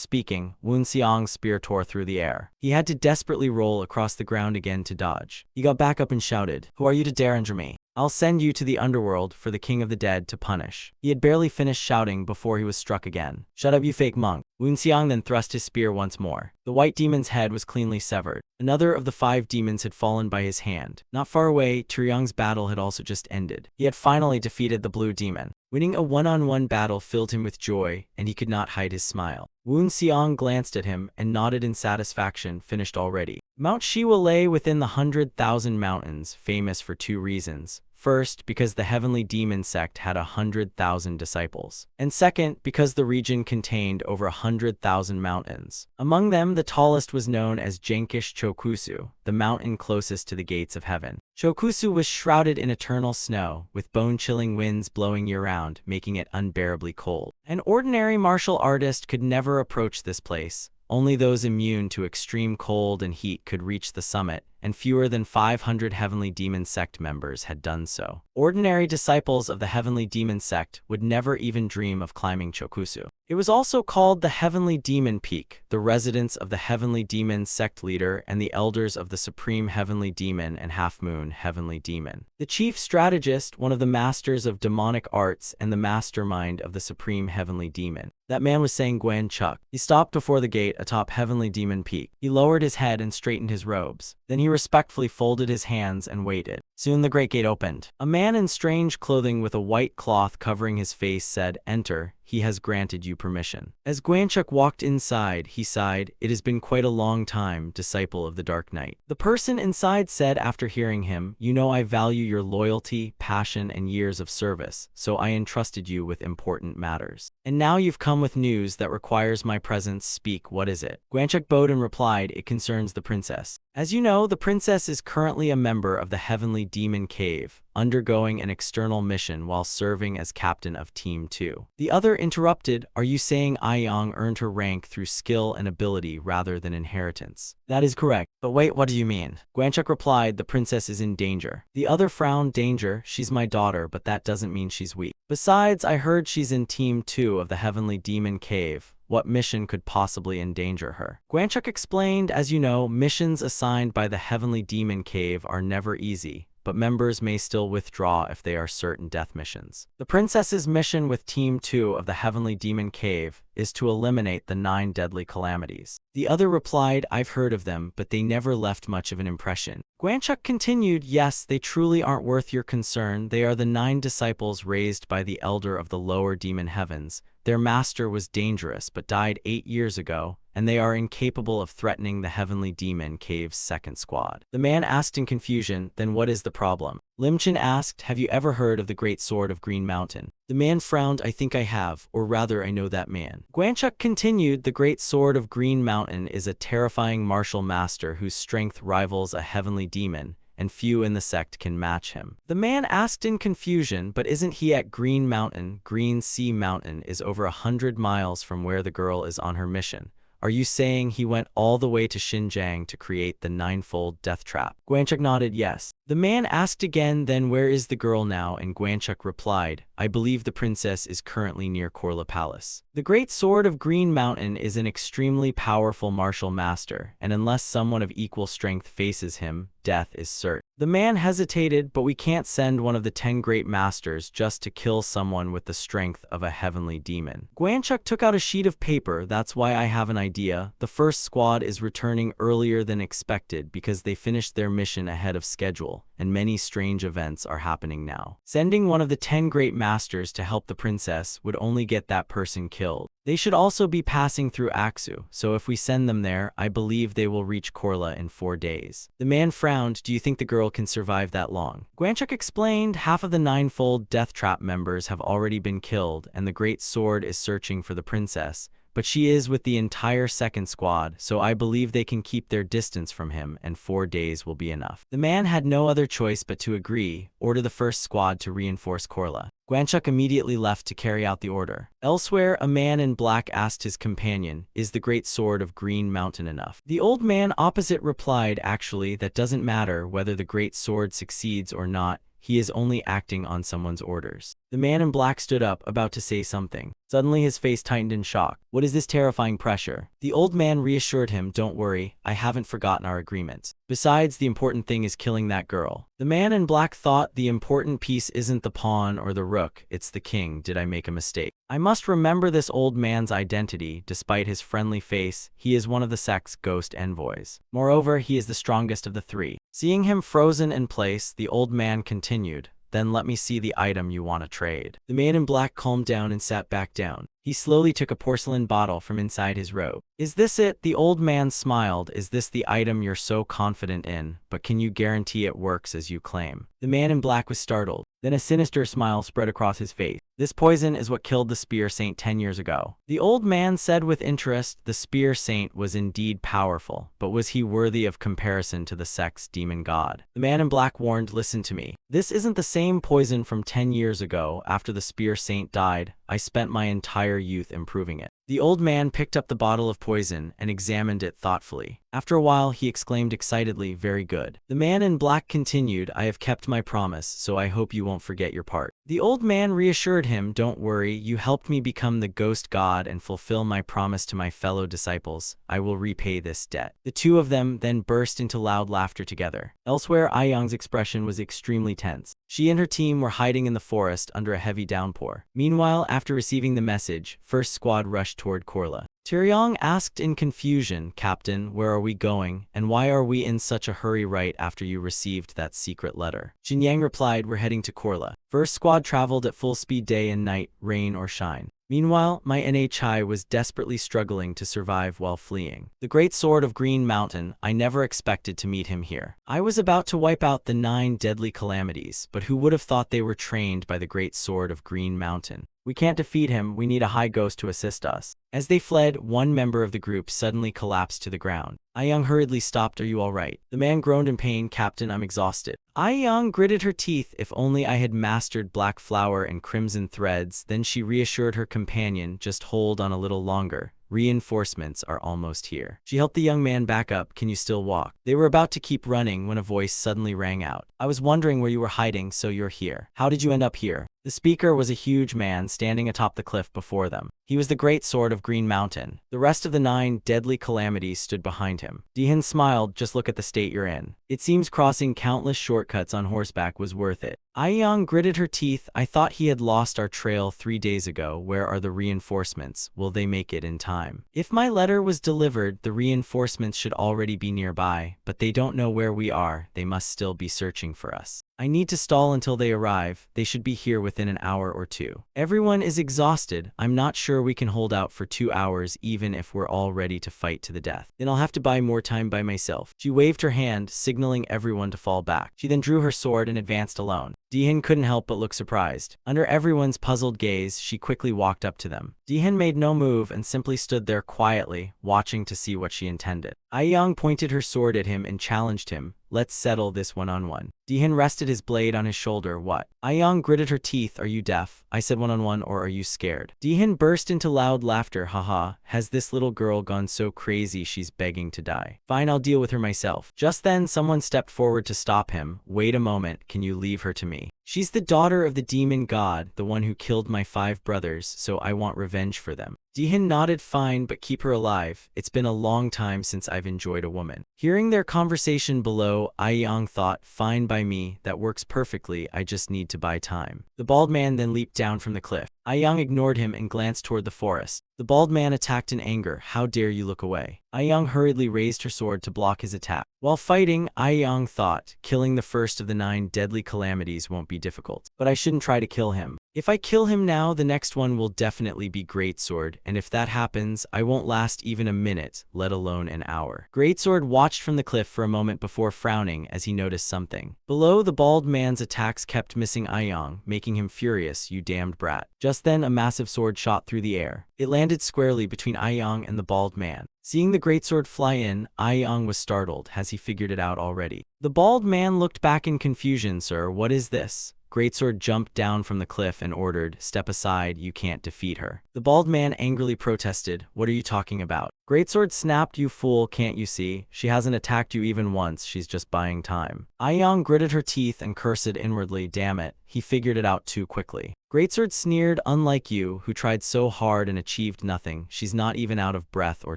speaking, Woon Xiang's spear tore through the air. He had to desperately roll across the ground again to dodge. He got back up and shouted, Who are you to dare injure me? I'll send you to the underworld for the king of the dead to punish. He had barely finished shouting before he was struck again. Shut up, you fake monk. Woon Xiang then thrust his spear once more. The white demon's head was cleanly severed. Another of the 5 demons had fallen by his hand. Not far away, Taeyong's battle had also just ended. He had finally defeated the blue demon. Winning a one-on-one battle filled him with joy, and he could not hide his smile. Woon Xiang glanced at him and nodded in satisfaction. Finished already. Mount Shiwa lay within the 100,000 mountains, famous for 2 reasons. First, because the heavenly demon sect had 100,000 disciples. And second, because the region contained over 100,000 mountains. Among them, the tallest was known as Jenkish Chokusu, the mountain closest to the gates of heaven. Chokusu was shrouded in eternal snow, with bone-chilling winds blowing year-round, making it unbearably cold. An ordinary martial artist could never approach this place. Only those immune to extreme cold and heat could reach the summit, and fewer than 500 Heavenly Demon Sect members had done so. Ordinary disciples of the Heavenly Demon Sect would never even dream of climbing Chokusu. It was also called the Heavenly Demon Peak, the residence of the Heavenly Demon Sect leader and the elders of the Supreme Heavenly Demon and Half-Moon Heavenly Demon. The chief strategist, one of the masters of demonic arts and the mastermind of the Supreme Heavenly Demon. That man was saying Guan Chuk. He stopped before the gate atop Heavenly Demon Peak. He lowered his head and straightened his robes. Then he respectfully folded his hands and waited. Soon the great gate opened. A man in strange clothing with a white cloth covering his face said, Enter. He has granted you permission. As Guanchuk walked inside, he sighed, It has been quite a long time, disciple of the Dark Knight. The person inside said after hearing him, You know I value your loyalty, passion, and years of service, so I entrusted you with important matters. And now you've come with news that requires my presence. Speak, what is it? Guanchuk bowed and replied, It concerns the princess. As you know, the princess is currently a member of the Heavenly Demon Cave, undergoing an external mission while serving as captain of Team 2. The other interrupted, Are you saying Aiyang earned her rank through skill and ability rather than inheritance? That is correct. But wait, what do you mean? Guanchuk replied, The princess is in danger. The other frowned, Danger? She's my daughter, but that doesn't mean she's weak. Besides, I heard she's in Team 2 of the Heavenly Demon Cave. What mission could possibly endanger her? Guanchuk explained, as you know, missions assigned by the Heavenly Demon Cave are never easy, but members may still withdraw if they are certain death missions. The princess's mission with Team 2 of the Heavenly Demon Cave is to eliminate the 9 deadly calamities. The other replied, I've heard of them, but they never left much of an impression. Guanchuk continued, yes, they truly aren't worth your concern. They are the 9 disciples raised by the elder of the lower demon heavens. Their master was dangerous but died 8 years ago, and they are incapable of threatening the Heavenly Demon Cave's second squad. The man asked in confusion, then what is the problem? Limchin asked, have you ever heard of the Great Sword of Green Mountain? The man frowned, I think I have, or rather I know that man. Guanchuk continued, the Great Sword of Green Mountain is a terrifying martial master whose strength rivals a heavenly demon, and few in the sect can match him. The man asked in confusion, but isn't he at Green Mountain? Green Sea Mountain is over 100 miles from where the girl is on her mission. Are you saying he went all the way to Xinjiang to create the 9-fold death trap? Guanchuk nodded yes. The man asked again, then where is the girl now? And Guanchuk replied, I believe the princess is currently near Korla Palace. The Great Sword of Green Mountain is an extremely powerful martial master, and unless someone of equal strength faces him, death is certain. The man hesitated, but we can't send one of the 10 great masters just to kill someone with the strength of a heavenly demon. Guanchuk took out a sheet of paper. That's why I have an idea. The first squad is returning earlier than expected because they finished their mission ahead of schedule, and many strange events are happening now. Sending one of the 10 great masters to help the princess would only get that person killed. They should also be passing through Aksu, so if we send them there, I believe they will reach Korla in 4 days. The man frowned, do you think the girl can survive that long? Guanchuk explained, half of the 9-fold death trap members have already been killed, and the Great Sword is searching for the princess. But she is with the entire second squad, so I believe they can keep their distance from him, and 4 days will be enough. The man had no other choice but to agree, order the first squad to reinforce Korla. Guanchuk immediately left to carry out the order. Elsewhere, a man in black asked his companion, is the Great Sword of Green Mountain enough? The old man opposite replied, actually, that doesn't matter whether the Great Sword succeeds or not, he is only acting on someone's orders. The man in black stood up, about to say something. Suddenly his face tightened in shock. What is this terrifying pressure? The old man reassured him, don't worry, I haven't forgotten our agreements. Besides, the important thing is killing that girl. The man in black thought, the important piece isn't the pawn or the rook, it's the king. Did I make a mistake? I must remember this old man's identity. Despite his friendly face, he is one of the sect's ghost envoys. Moreover, he is the strongest of the 3. Seeing him frozen in place, the old man continued, then let me see the item you want to trade. The man in black calmed down and sat back down. He slowly took a porcelain bottle from inside his robe. Is this it? The old man smiled. Is this the item you're so confident in? But can you guarantee it works as you claim? The man in black was startled. Then a sinister smile spread across his face. This poison is what killed the Spear Saint 10 years ago. The old man said with interest, the Spear Saint was indeed powerful, but was he worthy of comparison to the sect's demon god? The man in black warned, listen to me. This isn't the same poison from 10 years ago. After the Spear Saint died, I spent my entire youth improving it. The old man picked up the bottle of poison and examined it thoughtfully. After a while, he exclaimed excitedly, very good. The man in black continued, I have kept my promise, so I hope you won't forget your part. The old man reassured him, don't worry, you helped me become the ghost god and fulfill my promise to my fellow disciples. I will repay this debt. The two of them then burst into loud laughter together. Elsewhere, Aiyang's expression was extremely tense. She and her team were hiding in the forest under a heavy downpour. Meanwhile, after receiving the message, first squad rushed toward Korla. Tiryong asked in confusion, Captain, where are we going, and why are we in such a hurry right after you received that secret letter? Xinyang replied, we're heading to Korla. First squad traveled at full speed day and night, rain or shine. Meanwhile, my NHI was desperately struggling to survive while fleeing. The Great Sword of Green Mountain, I never expected to meet him here. I was about to wipe out the 9 deadly calamities, but who would have thought they were trained by the Great Sword of Green Mountain? We can't defeat him, we need a high ghost to assist us. As they fled, one member of the group suddenly collapsed to the ground. Aiyang hurriedly stopped, are you all right? The man groaned in pain, Captain, I'm exhausted. Aiyang gritted her teeth, if only I had mastered black flower and crimson threads. Then she reassured her companion, just hold on a little longer. Reinforcements are almost here. She helped the young man back up, can you still walk? They were about to keep running when a voice suddenly rang out. I was wondering where you were hiding, so you're here. How did you end up here? The speaker was a huge man standing atop the cliff before them. He was the great sword of Green Mountain. The rest of the 9 deadly calamities stood behind him. Dihin smiled, just look at the state you're in. It seems crossing countless shortcuts on horseback was worth it. Aiyang gritted her teeth. I thought he had lost our trail 3 days ago. Where are the reinforcements? Will they make it in time? If my letter was delivered, the reinforcements should already be nearby, but they don't know where we are. They must still be searching for us. I need to stall until they arrive. They should be here within an hour or 2. Everyone is exhausted. I'm not sure we can hold out for 2 hours even if we're all ready to fight to the death. Then I'll have to buy more time by myself. She waved her hand, signaling everyone to fall back. She then drew her sword and advanced alone. Dihin couldn't help but look surprised. Under everyone's puzzled gaze, she quickly walked up to them. Dihin made no move and simply stood there quietly, watching to see what she intended. Aiyang pointed her sword at him and challenged him. Let's settle this one-on-one. Dihin rested his blade on his shoulder. What? Aiyang gritted her teeth. Are you deaf? I said one-on-one, or are you scared? Dihin burst into loud laughter. Haha, has this little girl gone so crazy she's begging to die? Fine, I'll deal with her myself. Just then, someone stepped forward to stop him. Wait a moment, can you leave her to me? She's the daughter of the demon god, the one who killed my 5 brothers, so I want revenge for them. Dihin nodded. Fine, but keep her alive. It's been a long time since I've enjoyed a woman. Hearing their conversation below, Aiyang thought, fine by me, that works perfectly, I just need to buy time. The bald man then leaped down from the cliff. Aiyang ignored him and glanced toward the forest. The bald man attacked in anger. How dare you look away? Aiyang hurriedly raised her sword to block his attack. While fighting, Aiyang thought, killing the first of the 9 deadly calamities won't be difficult. But I shouldn't try to kill him. If I kill him now, the next one will definitely be Greatsword, and if that happens, I won't last even a minute, let alone an hour. Greatsword watched from the cliff for a moment before frowning as he noticed something. Below, the bald man's attacks kept missing Aiyang, making him furious. You damned brat. Just then, a massive sword shot through the air. It landed squarely between Aiyang and the bald man. Seeing the greatsword fly in, Aiyang was startled. Has he figured it out already? The bald man looked back in confusion. Sir, what is this? Greatsword jumped down from the cliff and ordered, step aside, you can't defeat her. The bald man angrily protested, what are you talking about? Greatsword snapped, you fool, can't you see? She hasn't attacked you even once, she's just buying time. Aiyang gritted her teeth and cursed inwardly, damn it, he figured it out too quickly. Greatsword sneered, unlike you, who tried so hard and achieved nothing, she's not even out of breath or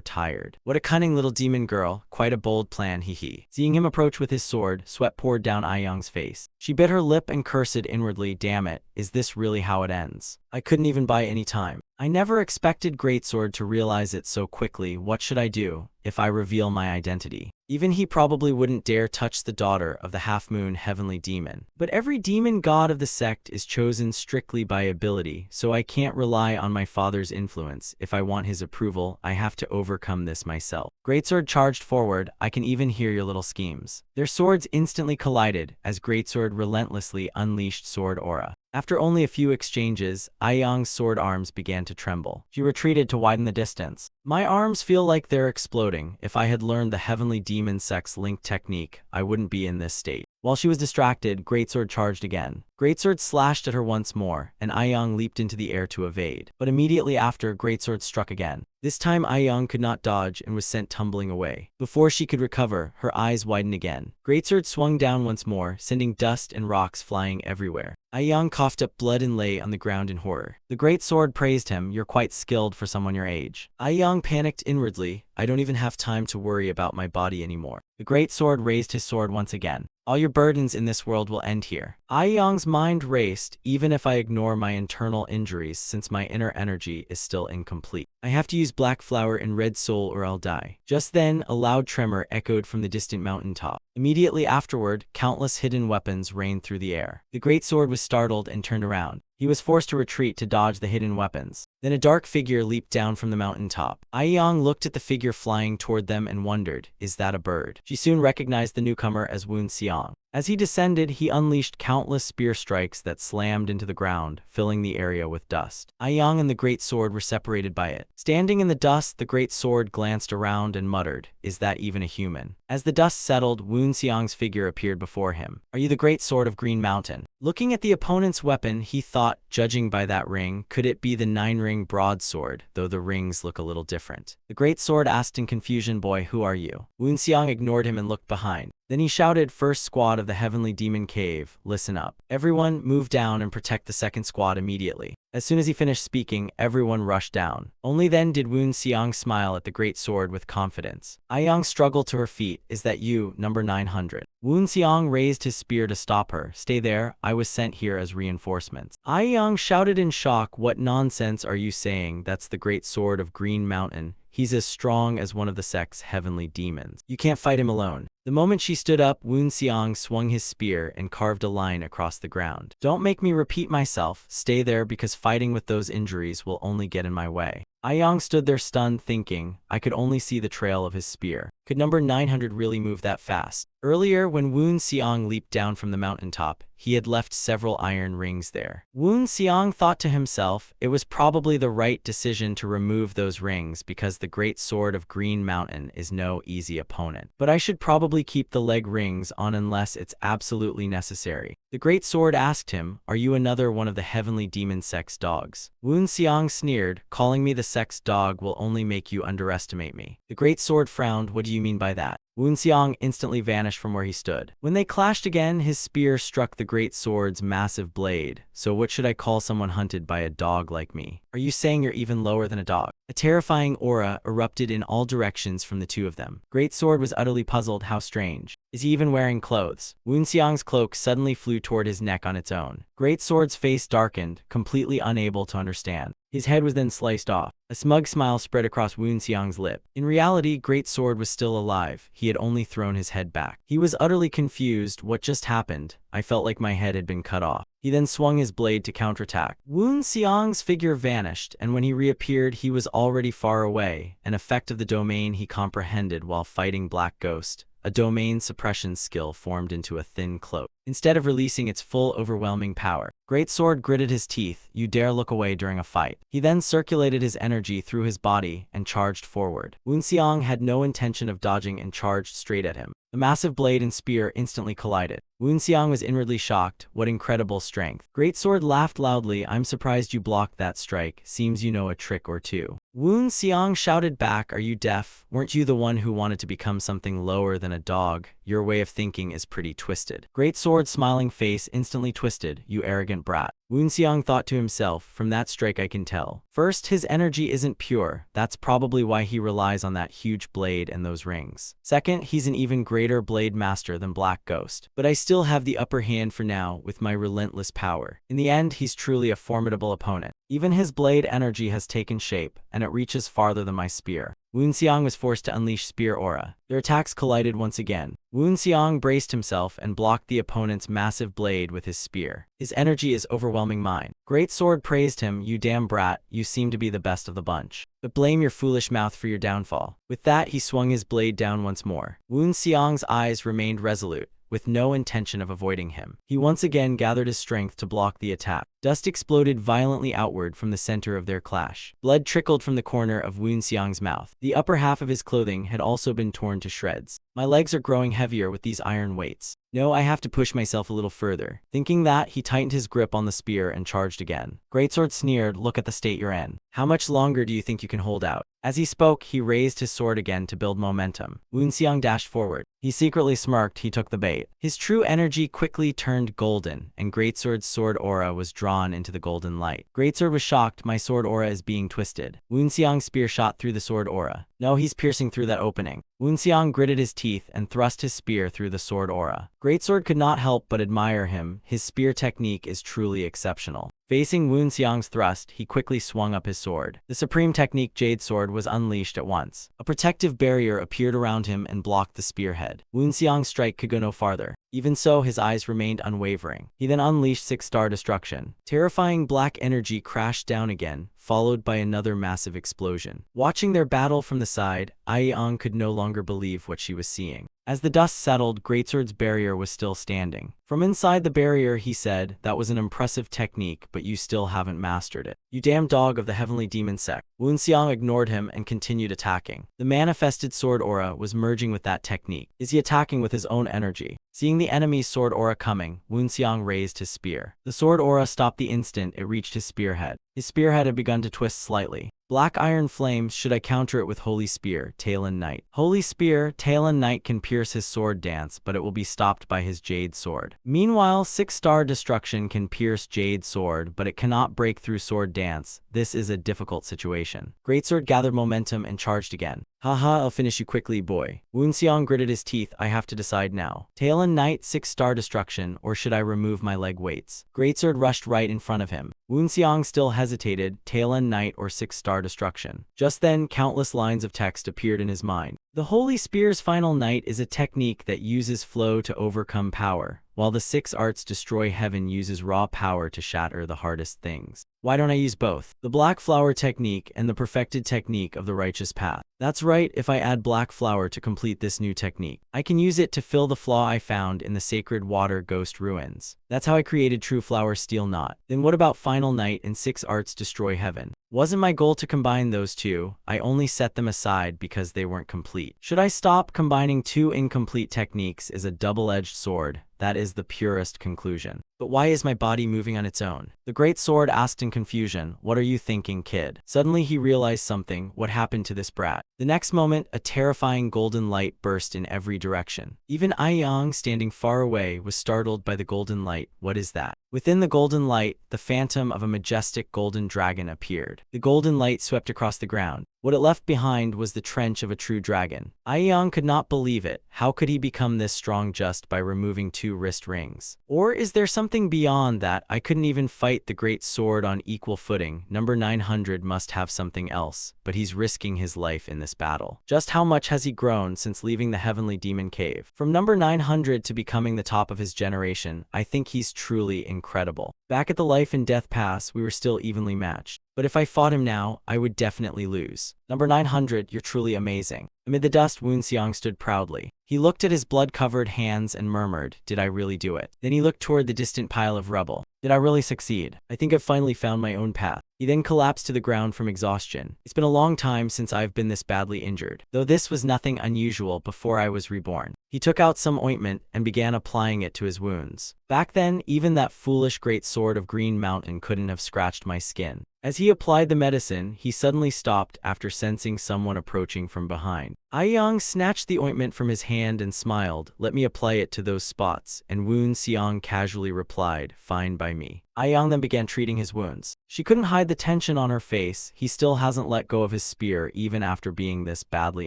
tired. What a cunning little demon girl, quite a bold plan, hee. Seeing him approach with his sword, sweat poured down Aiyang's face. She bit her lip and cursed inwardly, damn it, is this really how it ends? I couldn't even buy any time. I never expected Greatsword to realize it so quickly. What should I do if I reveal my identity? Even he probably wouldn't dare touch the daughter of the half-moon heavenly demon. But every demon god of the sect is chosen strictly by ability, so I can't rely on my father's influence. If I want his approval, I have to overcome this myself. Greatsword charged forward. I can even hear your little schemes. Their swords instantly collided as Greatsword relentlessly unleashed sword aura. After only a few exchanges, Aiyang's sword arms began to tremble. She retreated to widen the distance. My arms feel like they're exploding. If I had learned the heavenly demon sect's link technique, I wouldn't be in this state. While she was distracted, Greatsword charged again. Greatsword slashed at her once more, and Aiyang leaped into the air to evade. But immediately after, Greatsword struck again. This time Aiyang could not dodge and was sent tumbling away. Before she could recover, her eyes widened again. Greatsword swung down once more, sending dust and rocks flying everywhere. Aiyang coughed up blood and lay on the ground in horror. The great sword praised him, you're quite skilled for someone your age. Aiyang panicked inwardly, I don't even have time to worry about my body anymore. The great sword raised his sword once again. All your burdens in this world will end here. Aiyang's mind raced, even if I ignore my internal injuries since my inner energy is still incomplete. I have to use black flower and red soul or I'll die. Just then, a loud tremor echoed from the distant mountaintop. Immediately afterward, countless hidden weapons rained through the air. The great sword was startled and turned around. He was forced to retreat to dodge the hidden weapons. Then a dark figure leaped down from the mountaintop. Aiyang looked at the figure flying toward them and wondered, is that a bird? She soon recognized the newcomer as Woon Xiang. As he descended, he unleashed countless spear strikes that slammed into the ground, filling the area with dust. Aiyang and the great sword were separated by it. Standing in the dust, the great sword glanced around and muttered, is that even a human? As the dust settled, Woon Xiang's figure appeared before him. Are you the great sword of Green Mountain? Looking at the opponent's weapon, he thought, judging by that ring, could it be the 9-ring broadsword, though the rings look a little different. The great sword asked in confusion, boy, who are you? Woon Xiang ignored him and looked behind. Then he shouted, "First squad of the Heavenly Demon Cave, listen up. Everyone, move down and protect the second squad immediately." As soon as he finished speaking, everyone rushed down. Only then did Woon Xiang smile at the great sword with confidence. Aiyang struggled to her feet. "Is that you, number 900? Woon Xiang raised his spear to stop her. "Stay there, I was sent here as reinforcements." Aiyang shouted in shock, "What nonsense are you saying? That's the great sword of Green Mountain. He's as strong as one of the sect's heavenly demons. You can't fight him alone." The moment she stood up, Woon Xiang swung his spear and carved a line across the ground. "Don't make me repeat myself. Stay there, because fighting with those injuries will only get in my way." Aiyang stood there stunned, thinking. I could only see the trail of his spear. Could number 900 really move that fast? Earlier, when Woon Xiang leaped down from the mountaintop, he had left several iron rings there. Woon Xiang thought to himself, it was probably the right decision to remove those rings because the great sword of Green Mountain is no easy opponent. But I should probably keep the leg rings on unless it's absolutely necessary. The great sword asked him, "Are you another one of the heavenly demon sect's dogs?" Woon Xiang sneered, "Calling me the sect's dog will only make you underestimate me." The great sword frowned. "What do you mean by that?" Woon Xiang instantly vanished from where he stood. When they clashed again, his spear struck the great sword's massive blade. "So what should I call someone hunted by a dog like me? Are you saying you're even lower than a dog?" A terrifying aura erupted in all directions from the two of them. Great Sword was utterly puzzled. How strange. Is he even wearing clothes? Woon Xiang's cloak suddenly flew toward his neck on its own. Great Sword's face darkened, completely unable to understand. His head was then sliced off. A smug smile spread across Woon Xiang's lip. In reality, Great Sword was still alive. He had only thrown his head back. He was utterly confused. What just happened? I felt like my head had been cut off. He then swung his blade to counterattack. Woon Xiang's figure vanished, and when he reappeared, he was already far away, an effect of the domain he comprehended while fighting Black Ghost. A domain suppression skill formed into a thin cloak, instead of releasing its full overwhelming power. Great Sword gritted his teeth. You dare look away during a fight. He then circulated his energy through his body and charged forward. Woon Xiang had no intention of dodging and charged straight at him. The massive blade and spear instantly collided. Woon Xiang was inwardly shocked. What incredible strength. Great Sword laughed loudly. I'm surprised you blocked that strike. Seems you know a trick or two. Woon Xiang shouted back, are you deaf? Weren't you the one who wanted to become something lower than a dog? Your way of thinking is pretty twisted. Great Sword's smiling face instantly twisted. You arrogant brat. Woon Xiang thought to himself, from that strike I can tell. First, his energy isn't pure. That's probably why he relies on that huge blade and those rings. Second, he's an even greater blade master than Black Ghost. But I still have the upper hand for now with my relentless power. In the end, he's truly a formidable opponent. Even his blade energy has taken shape, and it reaches farther than my spear. Woon Xiang was forced to unleash Spear Aura. Their attacks collided once again. Woon Xiang braced himself and blocked the opponent's massive blade with his spear. His energy is overwhelming mine. Great Sword praised him, you damn brat, you seem to be the best of the bunch. But blame your foolish mouth for your downfall. With that, he swung his blade down once more. Woon Xiang's eyes remained resolute, with no intention of avoiding him. He once again gathered his strength to block the attack. Dust exploded violently outward from the center of their clash. Blood trickled from the corner of Woon Xiang's mouth. The upper half of his clothing had also been torn to shreds. My legs are growing heavier with these iron weights. No, I have to push myself a little further. Thinking that, he tightened his grip on the spear and charged again. Greatsword sneered, look at the state you're in. How much longer do you think you can hold out? As he spoke, he raised his sword again to build momentum. Woon Xiang dashed forward. He secretly smirked. He took the bait. His true energy quickly turned golden, and Greatsword's sword aura was drawn into the golden light. Greatsword was shocked. My sword aura is being twisted. Woon Xiang's spear shot through the sword aura. No, he's piercing through that opening. Woon Xiang gritted his teeth and thrust his spear through the sword aura. Greatsword could not help but admire him. His spear technique is truly exceptional. Facing Woon Xiang's thrust, he quickly swung up his sword. The supreme technique Jade Sword was unleashed at once. A protective barrier appeared around him and blocked the spearhead. Woon Xiang's strike could go no farther. Even so, his eyes remained unwavering. He then unleashed 6-star destruction. Terrifying black energy crashed down again, followed by another massive explosion. Watching their battle from the side, Aiyang could no longer believe what she was seeing. As the dust settled, Greatsword's barrier was still standing. From inside the barrier, he said, that was an impressive technique, but you still haven't mastered it. You damn dog of the heavenly demon sect. Woon Xiang ignored him and continued attacking. The manifested sword aura was merging with that technique. Is he attacking with his own energy? Seeing the enemy's sword aura coming, Woon Xiang raised his spear. The sword aura stopped the instant it reached his spearhead. His spearhead had begun to twist slightly. Black iron flames, should I counter it with Holy Spear, Talon Knight? Holy Spear, Talon Knight can pierce his sword dance, but it will be stopped by his Jade Sword. Meanwhile, 6-star Destruction can pierce Jade Sword, but it cannot break through sword dance. This is a difficult situation. Greatsword gathered momentum and charged again. Haha, I'll finish you quickly, boy. Woonseong gritted his teeth. I have to decide now. Talon Knight, 6-star Destruction, or should I remove my leg weights? Greatsword rushed right in front of him. Woonseong still hesitated, Talon Knight or 6-star Destruction. Just then, countless lines of text appeared in his mind. The Holy Spear's Final Night is a technique that uses flow to overcome power, while the 6 arts Destroy Heaven uses raw power to shatter the hardest things. Why don't I use both? The Black Flower Technique and the Perfected Technique of the Righteous Path. That's right, if I add Black Flower to complete this new technique, I can use it to fill the flaw I found in the Sacred Water Ghost Ruins. That's how I created True Flower Steel Knot. Then what about Final Night and 6 arts Destroy Heaven? Wasn't my goal to combine those two, I only set them aside because they weren't complete. Should I stop? Combining 2 incomplete techniques is a double-edged sword. That is the purest conclusion. But why is my body moving on its own? The Great Sword asked in confusion, what are you thinking, kid? Suddenly he realized something. What happened to this brat? The next moment, a terrifying golden light burst in every direction. Even Aiyang, standing far away, was startled by the golden light. What is that? Within the golden light, the phantom of a majestic golden dragon appeared. The golden light swept across the ground. What it left behind was the trench of a true dragon. Aiyang could not believe it. How could he become this strong just by removing 2 wrist rings? Or is there something beyond that? I couldn't even fight the Great Sword on equal footing. Number 900 must have something else, but he's risking his life in this battle. Just how much has he grown since leaving the Heavenly Demon Cave? From number 900 to becoming the top of his generation, I think he's truly incredible. Back at the Life and Death Pass, we were still evenly matched. But if I fought him now, I would definitely lose. Number 900, you're truly amazing. Amid the dust, Woonseong stood proudly. He looked at his blood-covered hands and murmured, did I really do it? Then he looked toward the distant pile of rubble. Did I really succeed? I think I've finally found my own path. He then collapsed to the ground from exhaustion. It's been a long time since I've been this badly injured, though this was nothing unusual before I was reborn. He took out some ointment and began applying it to his wounds. Back then, even that foolish Great Sword of Green Mountain couldn't have scratched my skin. As he applied the medicine, he suddenly stopped after sensing someone approaching from behind. Aiyang snatched the ointment from his hand and smiled, let me apply it to those spots, and Woonseong casually replied, fine by me. Aiyang then began treating his wounds. She couldn't hide the tension on her face. He still hasn't let go of his spear even after being this badly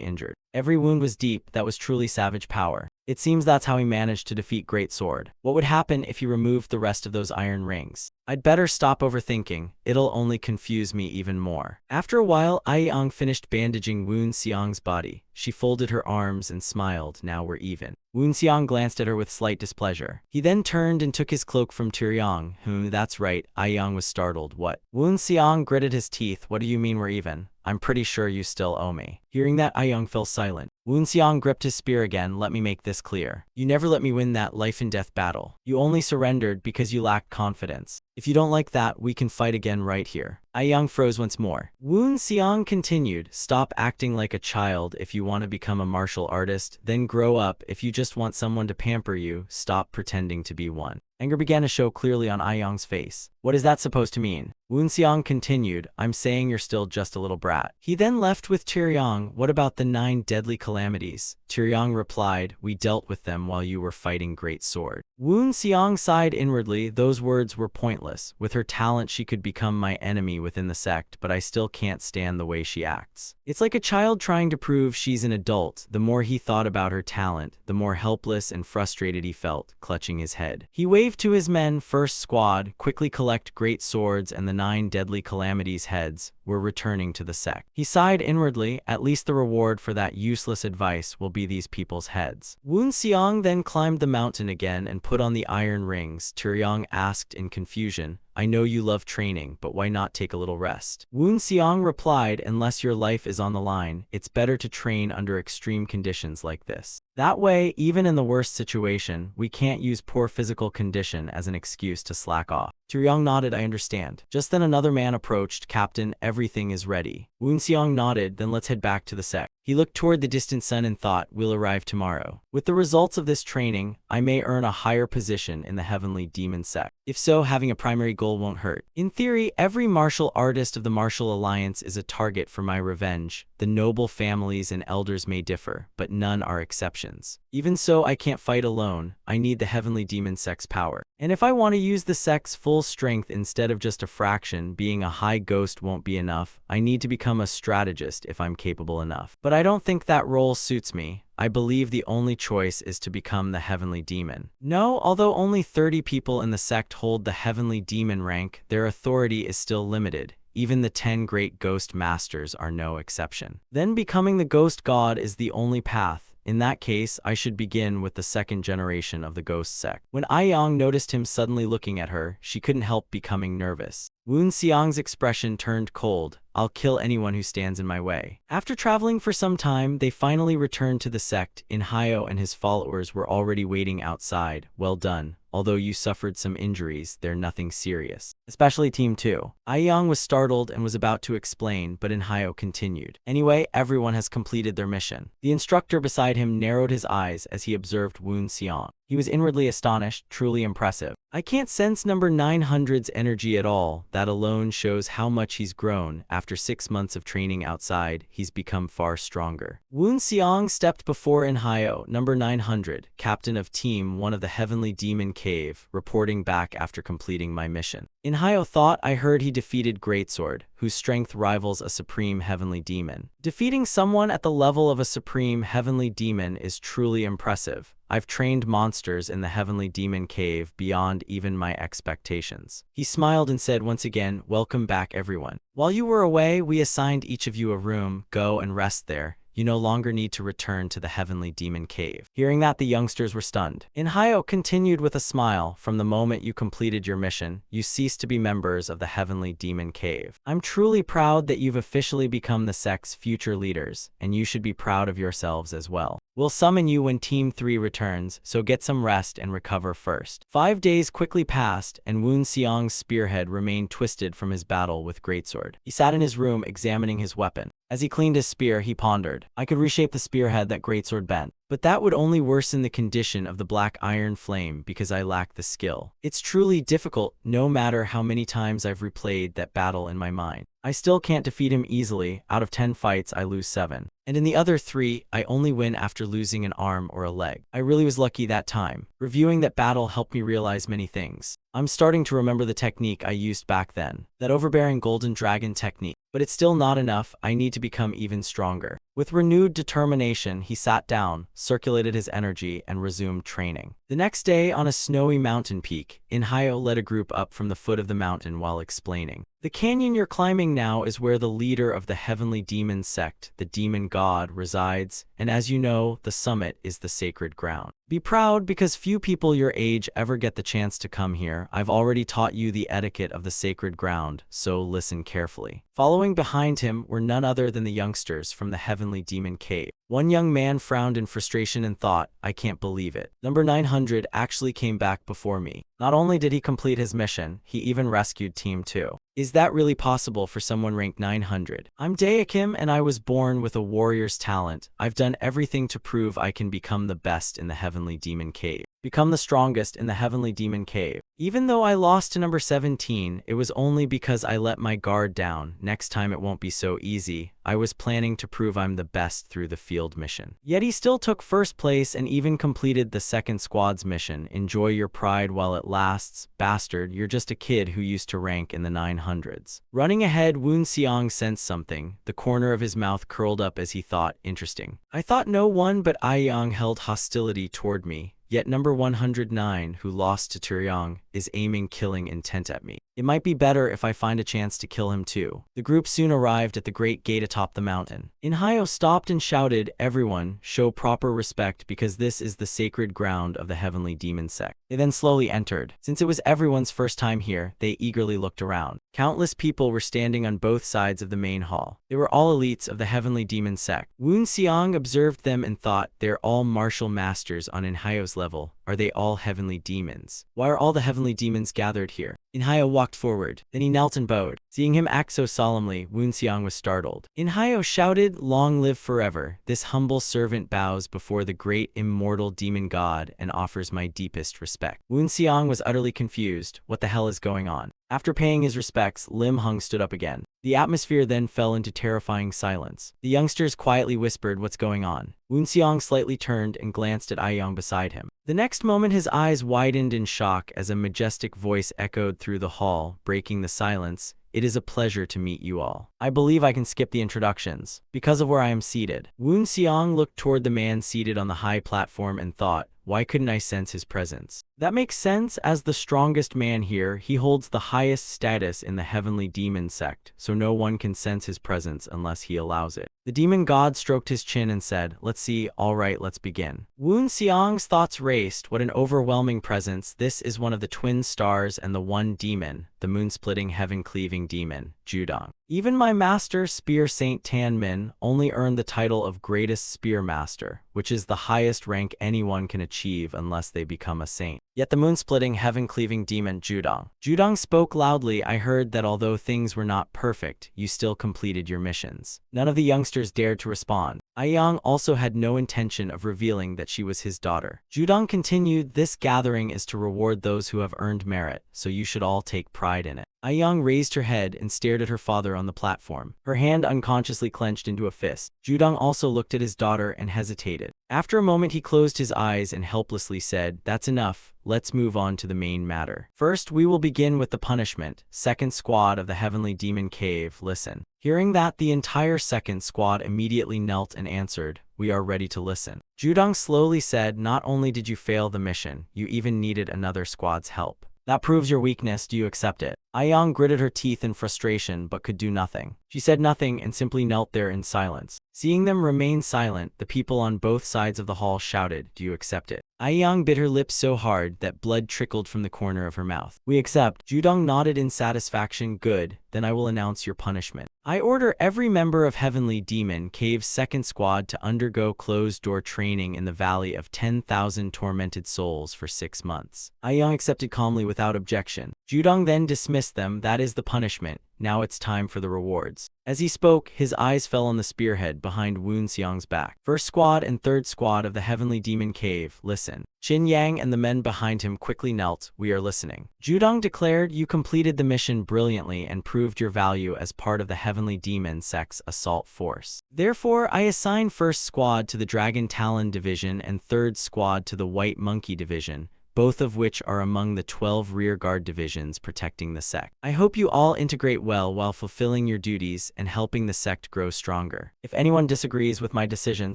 injured. Every wound was deep. That was truly savage power. It seems that's how he managed to defeat Great Sword. What would happen if he removed the rest of those iron rings? I'd better stop overthinking. It'll only confuse me even more. After a while, Aiyang finished bandaging Woonseong's body. She folded her arms and smiled. Now we're even. Woonseong glanced at her with slight displeasure. He then turned and took his cloak from Taeyang. That's right. Aiyang was startled. What? Woonseong gritted his teeth. What do you mean we're even? I'm pretty sure you still owe me. Hearing that, Aiyang fell silent. Woonseong gripped his spear again. Let me make this clear. You never let me win that life and death battle. You only surrendered because you lacked confidence. If you don't like that, we can fight again right here. Aiyang froze once more. Woonseong continued, stop acting like a child if you want to become a martial artist, then grow up. If you just want someone to pamper you, stop pretending to be one. Anger began to show clearly on Aiyang's face. What is that supposed to mean? Woonseong continued, I'm saying you're still just a little brat. He then left with Taeyang. What about the 9 deadly calamities? Taeyang replied, we dealt with them while you were fighting Great Sword. Woonseong sighed inwardly. Those words were pointless. With her talent, she could become my enemy within the sect, but I still can't stand the way she acts. It's like a child trying to prove she's an adult. The more he thought about her talent, the more helpless and frustrated he felt, clutching his head. He waved to his men, first squad, quickly collect Great Swords and the 9 deadly calamities heads. We're returning to the sect. He sighed inwardly, at least the reward for that useless advice will be these people's heads. Woonseong then climbed the mountain again and put on the iron rings. Taeyang asked in confusion, I know you love training, but why not take a little rest? Woonseong replied, unless your life is on the line, it's better to train under extreme conditions like this. That way, even in the worst situation, we can't use poor physical condition as an excuse to slack off. Taeyang nodded, I understand. Just then another man approached. Captain, everything is ready. Woonseong nodded, then let's head back to the sect. He looked toward the distant sun and thought, we'll arrive tomorrow. With the results of this training, I may earn a higher position in the heavenly demon sect. If so, having a primary goal won't hurt. In theory, every martial artist of the martial alliance is a target for my revenge. The noble families and elders may differ, but none are exceptions. Even so, I can't fight alone. I need the heavenly demon sect's power. And if I want to use the sect's full strength instead of just a fraction, being a high ghost won't be enough. I need to become a strategist if I'm capable enough. But I don't think that role suits me. I believe the only choice is to become the heavenly demon. No, although only 30 people in the sect hold the heavenly demon rank, their authority is still limited. Even the 10 great ghost masters are no exception. Then becoming the ghost god is the only path. In that case, I should begin with the second generation of the ghost sect. When Aiyang noticed him suddenly looking at her, she couldn't help becoming nervous. Woon Xiang's expression turned cold. I'll kill anyone who stands in my way. After traveling for some time, they finally returned to the sect. Inhyo and his followers were already waiting outside. Well done. Although you suffered some injuries, they're nothing serious. Especially Team 2. Aiyang was startled and was about to explain, but Inhyo continued. Anyway, everyone has completed their mission. The instructor beside him narrowed his eyes as he observed Woon Xiang. He was inwardly astonished, truly impressive. I can't sense number 900's energy at all. That alone shows how much he's grown. After 6 months of training outside, he's become far stronger. Woon Xiang stepped before Inhyo, number 900, captain of Team 1 of the Heavenly Demon Cave, reporting back after completing my mission. Inhyo thought, I heard he defeated Greatsword, whose strength rivals a supreme heavenly demon. Defeating someone at the level of a supreme heavenly demon is truly impressive. I've trained monsters in the heavenly demon cave beyond even my expectations. He smiled and said once again, welcome back everyone. While you were away, we assigned each of you a room. Go and rest there. You no longer need to return to the heavenly demon cave. Hearing that, the youngsters were stunned. Inhyo continued with a smile, from the moment you completed your mission, you ceased to be members of the heavenly demon cave. I'm truly proud that you've officially become the sect's future leaders, and you should be proud of yourselves as well. We'll summon you when Team 3 returns, so get some rest and recover first. 5 days quickly passed, and Woon Xiang's spearhead remained twisted from his battle with Greatsword. He sat in his room examining his weapon. As he cleaned his spear, he pondered. I could reshape the spearhead that Greatsword bent, but that would only worsen the condition of the black iron flame because I lack the skill. It's truly difficult, no matter how many times I've replayed that battle in my mind. I still can't defeat him easily. Out of 10 fights, I lose 7. And in the other 3, I only win after losing an arm or a leg. I really was lucky that time. Reviewing that battle helped me realize many things. I'm starting to remember the technique I used back then, that overbearing golden dragon technique. But it's still not enough. I need to become even stronger. With renewed determination, he sat down, circulated his energy, and resumed training. The next day, on a snowy mountain peak, Inhyo led a group up from the foot of the mountain while explaining. The canyon you're climbing now is where the leader of the heavenly demon sect, the demon god, resides, and as you know, the summit is the sacred ground. Be proud because few people your age ever get the chance to come here. I've already taught you the etiquette of the sacred ground, so listen carefully. Following behind him were none other than the youngsters from the heavenly demon cave. One young man frowned in frustration and thought, I can't believe it. Number 900 actually came back before me. Not only did he complete his mission, he even rescued Team 2. Is that really possible for someone ranked 900? I'm Daekim and I was born with a warrior's talent. I've done everything to prove I can become the best in the heavenly demon cave. Become the strongest in the heavenly demon cave. Even though I lost to number 17, it was only because I let my guard down. Next time it won't be so easy. I was planning to prove I'm the best through the field mission. Yet he still took first place and even completed the second squad's mission. Enjoy your pride while it lasts. Bastard, you're just a kid who used to rank in the 900s. Running ahead, Woon Xiang sensed something. The corner of his mouth curled up as he thought, interesting. I thought no one but Aiyang held hostility toward me. Yet number 109, who lost to Turyong, is aiming killing intent at me. It might be better if I find a chance to kill him too. The group soon arrived at the great gate atop the mountain. Inhyo stopped and shouted, everyone, show proper respect because this is the sacred ground of the heavenly demon sect. They then slowly entered. Since it was everyone's first time here, they eagerly looked around. Countless people were standing on both sides of the main hall. They were all elites of the heavenly demon sect. Woon Xiang observed them and thought, they're all martial masters on Inhyo's level. Are they all heavenly demons? Why are all the heavenly demons gathered here? Inhayo walked forward. Then he knelt and bowed. Seeing him act so solemnly, Woonseong was startled. Inhayo shouted, "Long live forever. This humble servant bows before the great immortal demon god and offers my deepest respect." Woonseong was utterly confused. What the hell is going on? After paying his respects, Lim Hung stood up again. The atmosphere then fell into terrifying silence. The youngsters quietly whispered, "What's going on?" Woonseong slightly turned and glanced at Aiyong beside him. The next moment his eyes widened in shock as a majestic voice echoed through the hall, breaking the silence. "It is a pleasure to meet you all. I believe I can skip the introductions, because of where I am seated." Woonseong looked toward the man seated on the high platform and thought, why couldn't I sense his presence? That makes sense. As the strongest man here, he holds the highest status in the heavenly demon sect, so no one can sense his presence unless he allows it. The demon god stroked his chin and said, "Let's see, alright, let's begin." Woonseong's thoughts raced. What an overwhelming presence. This is one of the twin stars and the one demon, the moon-splitting, heaven-cleaving demon, Judong. Even my master, Spear Saint Tanmin, only earned the title of Greatest Spear Master, which is the highest rank anyone can achieve unless they become a saint. Yet the moon-splitting, heaven-cleaving demon, Judong spoke loudly. "I heard that although things were not perfect, you still completed your missions." None of the youngsters dared to respond. Aiyong also had no intention of revealing that she was his daughter. Judong continued, "This gathering is to reward those who have earned merit, so you should all take pride in it." Aiyong raised her head and stared at her father on the platform. Her hand unconsciously clenched into a fist. Judong also looked at his daughter and hesitated. After a moment he closed his eyes and helplessly said, "That's enough. Let's move on to the main matter. First, we will begin with the punishment. Second squad of the Heavenly Demon Cave, listen." Hearing that, the entire second squad immediately knelt and answered, "We are ready to listen." Judong slowly said, "Not only did you fail the mission, you even needed another squad's help. That proves your weakness. Do you accept it?" Aiyong gritted her teeth in frustration but could do nothing. She said nothing and simply knelt there in silence. Seeing them remain silent, the people on both sides of the hall shouted, "Do you accept it?" Aiyong bit her lips so hard that blood trickled from the corner of her mouth. "We accept." Judong nodded in satisfaction. "Good, then I will announce your punishment. I order every member of Heavenly Demon Cave's second squad to undergo closed-door training in the Valley of 10,000 Tormented Souls for 6 months. Aiyong accepted calmly without objection. Judong then dismissed them. "That is the punishment. Now it's time for the rewards." As he spoke, his eyes fell on the spearhead behind Woonseong's back. "First squad and third squad of the Heavenly Demon Cave, listen." Chin Yang and the men behind him quickly knelt. "We are listening." Judong declared, "You completed the mission brilliantly and proved your value as part of the Heavenly Demon Sect's assault force. Therefore, I assign first squad to the Dragon Talon Division and third squad to the White Monkey Division, both of which are among the 12 rearguard divisions protecting the sect. I hope you all integrate well while fulfilling your duties and helping the sect grow stronger. If anyone disagrees with my decision,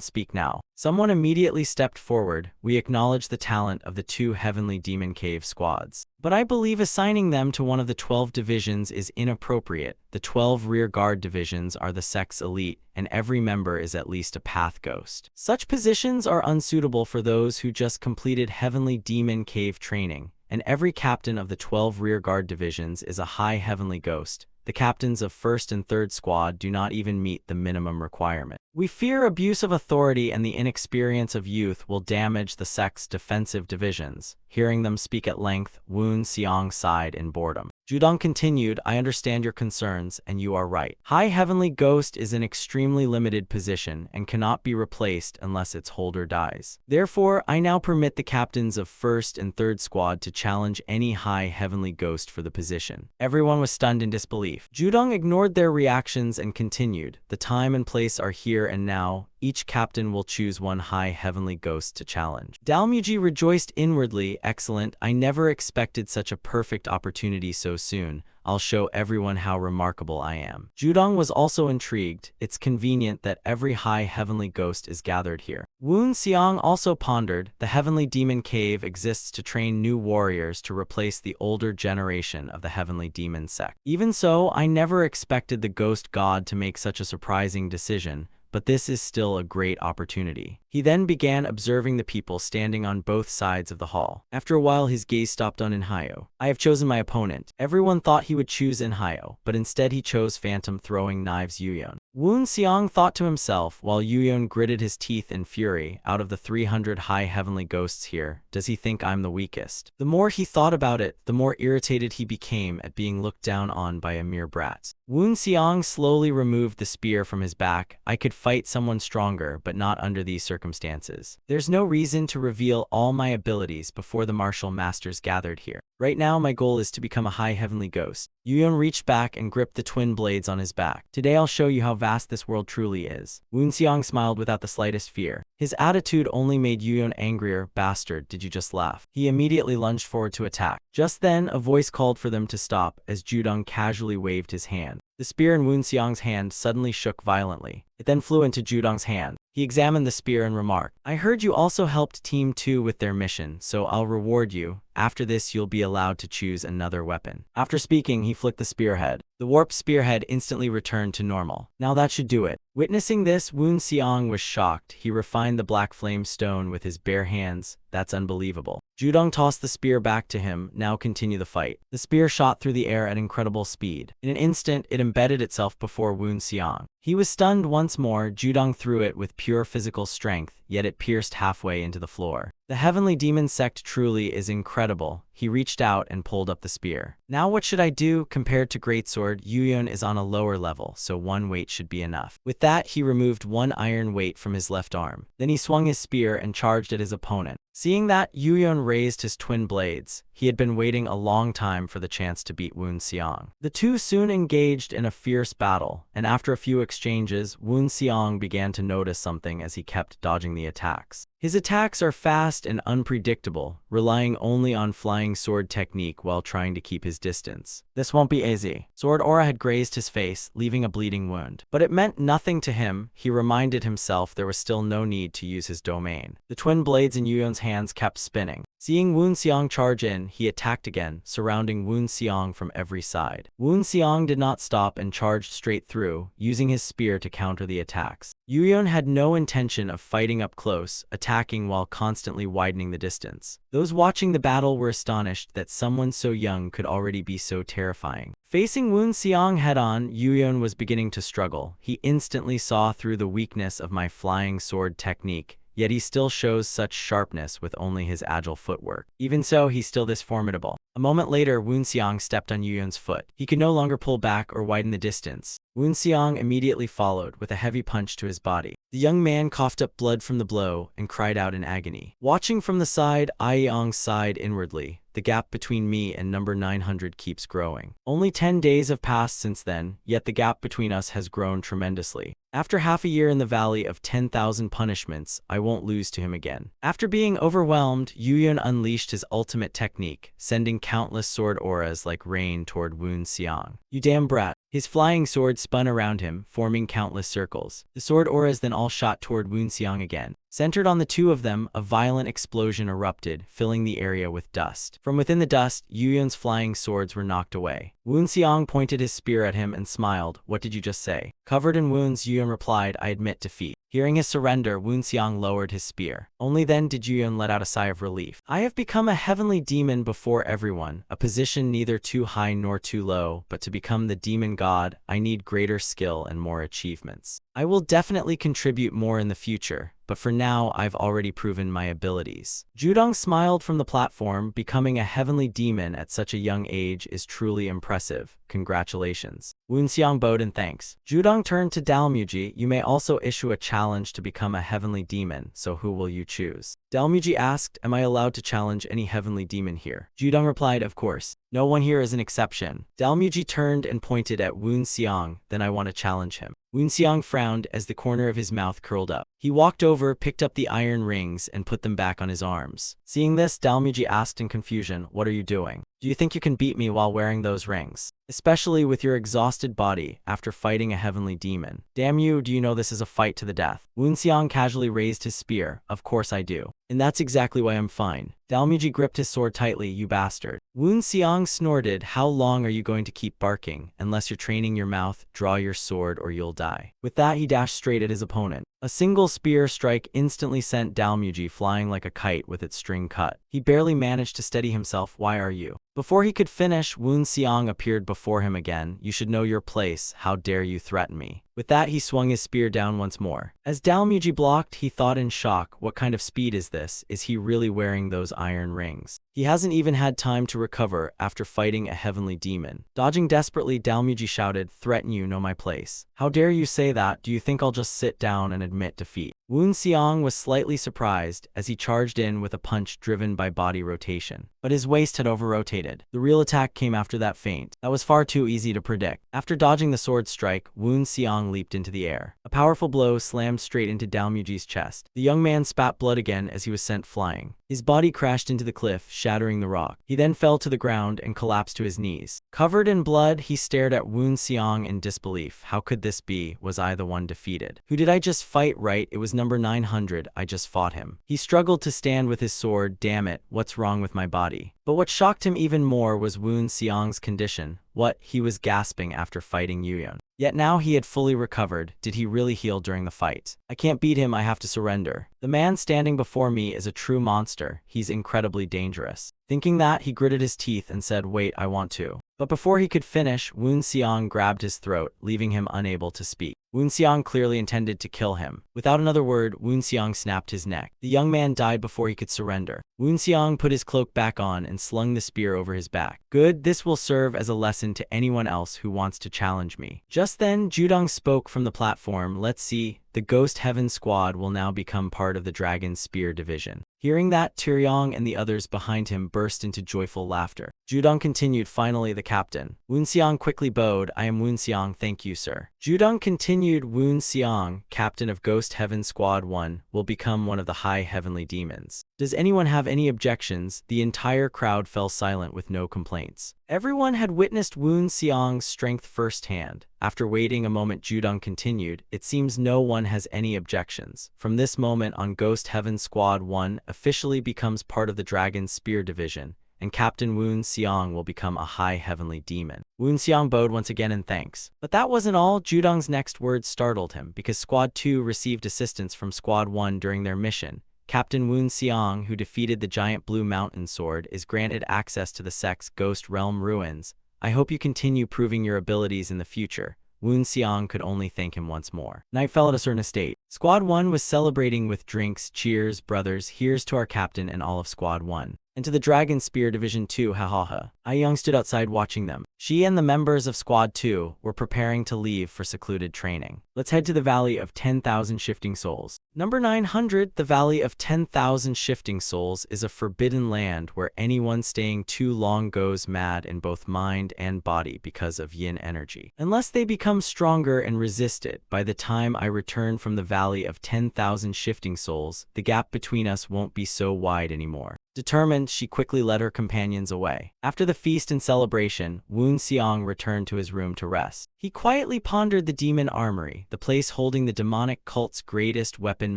speak now." Someone immediately stepped forward. "We acknowledge the talent of the 2 Heavenly Demon Cave squads, but I believe assigning them to one of the 12 divisions is inappropriate. The 12 rearguard divisions are the sect's elite, and every member is at least a path ghost. Such positions are unsuitable for those who just completed Heavenly Demon Cave training, and every captain of the 12 rearguard divisions is a high heavenly ghost. The captains of first and third squad do not even meet the minimum requirement. We fear abuse of authority and the inexperience of youth will damage the sect's defensive divisions." Hearing them speak at length, Woonseong sighed in boredom. Judong continued, "I understand your concerns, and you are right. High Heavenly Ghost is an extremely limited position and cannot be replaced unless its holder dies. Therefore, I now permit the captains of first and third squad to challenge any High Heavenly Ghost for the position." Everyone was stunned in disbelief. Judong ignored their reactions and continued, "The time and place are here and now. Each captain will choose one High Heavenly Ghost to challenge." Dalmuji rejoiced inwardly. "Excellent. I never expected such a perfect opportunity so soon. I'll show everyone how remarkable I am." Judong was also intrigued. It's convenient that every High Heavenly Ghost is gathered here. Woonseong also pondered, the Heavenly Demon Cave exists to train new warriors to replace the older generation of the Heavenly Demon sect. Even so, I never expected the Ghost God to make such a surprising decision, but this is still a great opportunity. He then began observing the people standing on both sides of the hall. After a while, his gaze stopped on Inhayo. "I have chosen my opponent." Everyone thought he would choose Inhayo, but instead he chose Phantom Throwing Knives Yuyeon. Woon Xiang thought to himself while Yuyon gritted his teeth in fury. Out of the 300 high heavenly ghosts here, does he think I'm the weakest? The more he thought about it, the more irritated he became at being looked down on by a mere brat. Woon Xiang slowly removed the spear from his back. I could fight someone stronger, but not under these circumstances. There's no reason to reveal all my abilities before the martial masters gathered here. Right now, my goal is to become a high heavenly ghost. Yuyon reached back and gripped the twin blades on his back. Today I'll show you how vast this world truly is. Woon Xiang smiled without the slightest fear. His attitude only made Yuyon angrier. Bastard, did you just laugh? He immediately lunged forward to attack. Just then, a voice called for them to stop as Judong casually waved his hand. The spear in Woon Xiang's hand suddenly shook violently. It then flew into Judong's hand. He examined the spear and remarked, I heard you also helped Team 2 with their mission, so I'll reward you. After this, you'll be allowed to choose another weapon. After speaking, he flicked the spearhead. The warped spearhead instantly returned to normal. Now that should do it. Witnessing this, Woon Xiang was shocked. He refined the black flame stone with his bare hands. That's unbelievable. Judong tossed the spear back to him. Now continue the fight. The spear shot through the air at incredible speed. In an instant, it embedded itself before Woon Xiang. He was stunned once more. Judong threw it with pure physical strength, yet it pierced halfway into the floor. The heavenly demon sect truly is incredible. He reached out and pulled up the spear. Now what should I do? Compared to greatsword, Yuyon is on a lower level, so one weight should be enough. With that, he removed one iron weight from his left arm. Then he swung his spear and charged at his opponent. Seeing that, Yuyon raised his twin blades. He had been waiting a long time for the chance to beat Woon Xiang. The two soon engaged in a fierce battle, and after a few exchanges, Woon Xiang began to notice something as he kept dodging the attacks. His attacks are fast and unpredictable, relying only on flying sword technique while trying to keep his distance. This won't be easy. Sword aura had grazed his face, leaving a bleeding wound. But it meant nothing to him. He reminded himself there was still no need to use his domain. The twin blades in Yuyon's hands kept spinning. Seeing Woon Xiang charge in, he attacked again, surrounding Woon Xiang from every side. Woon Xiang did not stop and charged straight through, using his spear to counter the attacks. Yuyon had no intention of fighting up close, attacking while constantly widening the distance. Those watching the battle were astonished that someone so young could already be so terrifying. Facing Woon Xiang head-on, Yuyon was beginning to struggle. He instantly saw through the weakness of my flying sword technique. Yet he still shows such sharpness with only his agile footwork. Even so, he's still this formidable. A moment later, Woon Xiang stepped on Yuyon's foot. He could no longer pull back or widen the distance. Woon Xiang immediately followed with a heavy punch to his body. The young man coughed up blood from the blow and cried out in agony. Watching from the side, Aiyong sighed inwardly. The gap between me and number 900 keeps growing. Only 10 days have passed since then, yet the gap between us has grown tremendously. After half a year in the Valley of 10,000 Punishments, I won't lose to him again. After being overwhelmed, Yuyon unleashed his ultimate technique, sending countless sword auras like rain toward Woon Xiang. You damn brat. His flying sword spun around him, forming countless circles. The sword auras then all shot toward Woon Xiang again. Centered on the two of them, a violent explosion erupted, filling the area with dust. From within the dust, Yuyon's flying swords were knocked away. Woon Xiang pointed his spear at him and smiled. What did you just say? Covered in wounds, Yuyon replied, I admit defeat. Hearing his surrender, Woon Xiang lowered his spear. Only then did Yuyon let out a sigh of relief. I have become a heavenly demon before everyone, a position neither too high nor too low, but to become the demon god, I need greater skill and more achievements. I will definitely contribute more in the future, but for now, I've already proven my abilities. Judong smiled from the platform. Becoming a heavenly demon at such a young age is truly impressive. Congratulations. Woon Xiang bowed in thanks. Judong turned to Dalmuji. You may also issue a challenge to become a heavenly demon, so who will you choose? Dalmuji asked, am I allowed to challenge any heavenly demon here? Judong replied, of course. No one here is an exception. Dalmuji turned and pointed at Woon Xiang, then I want to challenge him. Woon Xiang frowned as the corner of his mouth curled up. He walked over, picked up the iron rings, and put them back on his arms. Seeing this, Dalmuji asked in confusion, what are you doing? Do you think you can beat me while wearing those rings? Especially with your exhausted body after fighting a heavenly demon. Damn you, do you know this is a fight to the death? Woon Xiang casually raised his spear. Of course I do. And that's exactly why I'm fine. Dalmuji gripped his sword tightly. You bastard. Woon Xiang snorted. How long are you going to keep barking? Unless you're training your mouth, draw your sword or you'll die. With that, he dashed straight at his opponent. A single spear strike instantly sent Dalmuji flying like a kite with its string cut. He barely managed to steady himself. Why are you? Before he could finish, Woon Xiang appeared before him again. You should know your place. How dare you threaten me? With that, he swung his spear down once more. As Dalmuji blocked, he thought in shock, what kind of speed is this? Is he really wearing those iron rings? He hasn't even had time to recover after fighting a heavenly demon. Dodging desperately, Dalmuji shouted, threaten you, know my place. How dare you say that? Do you think I'll just sit down and admit defeat? Woon Xiang was slightly surprised as he charged in with a punch driven by body rotation. But his waist had over-rotated. The real attack came after that feint. That was far too easy to predict. After dodging the sword strike, Woon Xiang leaped into the air. A powerful blow slammed straight into Dalmuji's chest. The young man spat blood again as he was sent flying. His body crashed into the cliff, shattering the rock. He then fell to the ground and collapsed to his knees. Covered in blood, he stared at Woon Xiang in disbelief. How could this be? Was I the one defeated? Who did I just fight? Right, it was number 900. I just fought him. He struggled to stand with his sword. Damn it, what's wrong with my body? But what shocked him even more was Woon Xiang's condition. What? He was gasping after fighting Yuyun. Yet now he had fully recovered. Did he really heal during the fight? I can't beat him, I have to surrender. The man standing before me is a true monster. He's incredibly dangerous. Thinking that, he gritted his teeth and said, wait, I want to. But before he could finish, Woon Xiang grabbed his throat, leaving him unable to speak. Woon Xiang clearly intended to kill him. Without another word, Woon Xiang snapped his neck. The young man died before he could surrender. Woon Xiang put his cloak back on and slung the spear over his back. Good, this will serve as a lesson to anyone else who wants to challenge me. Just then, Judong spoke from the platform. Let's see. The Ghost Heaven Squad will now become part of the Dragon Spear Division. Hearing that, Tyryong and the others behind him burst into joyful laughter. Judong continued, finally the captain. Woon Xiang quickly bowed. I am Woon Xiang, thank you, sir. Judong continued, Woon Xiang, captain of Ghost Heaven Squad 1, will become one of the high heavenly demons. Does anyone have any objections? The entire crowd fell silent with no complaints. Everyone had witnessed Woon Xiang's strength firsthand. After waiting a moment, Judong continued, it seems no one has any objections. From this moment on, Ghost Heaven Squad 1 officially becomes part of the Dragon Spear Division, and Captain Woon Xiang will become a high heavenly demon. Woon Xiang bowed once again in thanks. But that wasn't all. Judong's next words startled him, because Squad 2 received assistance from Squad 1 during their mission. Captain Woon Xiang, who defeated the giant blue mountain sword, is granted access to the sect's Ghost Realm ruins. I hope you continue proving your abilities in the future. Woon Xiang could only thank him once more. Night fell at a certain estate. Squad 1 was celebrating with drinks. Cheers, brothers. Here's to our captain and all of Squad 1. And to the Dragon Spear Division 2, ha. Young stood outside watching them. She and the members of Squad 2 were preparing to leave for secluded training. Let's head to the Valley of 10,000 Shifting Souls. Number 900, the Valley of 10,000 Shifting Souls is a forbidden land where anyone staying too long goes mad in both mind and body because of yin energy. Unless they become stronger and resist it, by the time I return from the Valley of 10,000 Shifting Souls, the gap between us won't be so wide anymore. Determined, she quickly led her companions away. After the feast and celebration, Woon Xiang returned to his room to rest. He quietly pondered the Demon Armory, the place holding the demonic cult's greatest weapon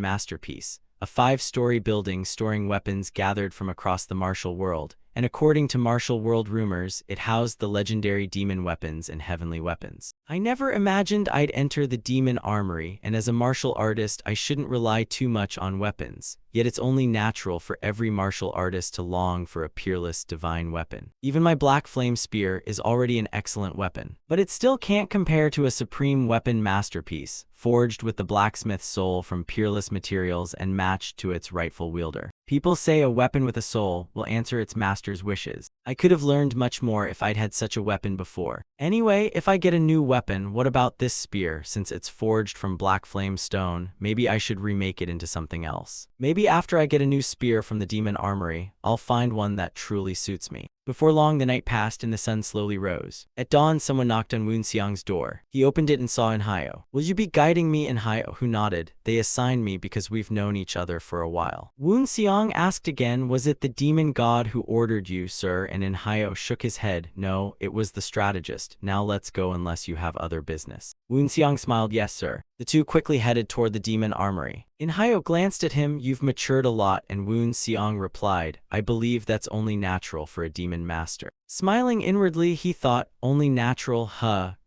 masterpiece, a 5-story building storing weapons gathered from across the martial world. And according to martial world rumors, it housed the legendary demon weapons and heavenly weapons. I never imagined I'd enter the Demon Armory, and as a martial artist, I shouldn't rely too much on weapons. Yet it's only natural for every martial artist to long for a peerless divine weapon. Even my Black Flame Spear is already an excellent weapon, but it still can't compare to a supreme weapon masterpiece, forged with the blacksmith's soul from peerless materials and matched to its rightful wielder. People say a weapon with a soul will answer its master's wishes. I could have learned much more if I'd had such a weapon before. Anyway, if I get a new weapon, what about this spear? Since it's forged from black flame stone, maybe I should remake it into something else. Maybe after I get a new spear from the Demon Armory, I'll find one that truly suits me. Before long, the night passed and the sun slowly rose. At dawn, someone knocked on Woon Xiang's door. He opened it and saw Inhayo. Will you be guiding me? Inhayo, who nodded. They assigned me because we've known each other for a while. Woon Xiang asked again, was it the demon god who ordered you, sir? And Inhayo shook his head. No, it was the strategist. Now let's go unless you have other business. Woon Xiang smiled, yes, sir. The two quickly headed toward the Demon Armory. Inhayo glanced at him. You've matured a lot, and Woon Xiang replied, I believe that's only natural for a demon demon master. Smiling inwardly, he thought, only natural,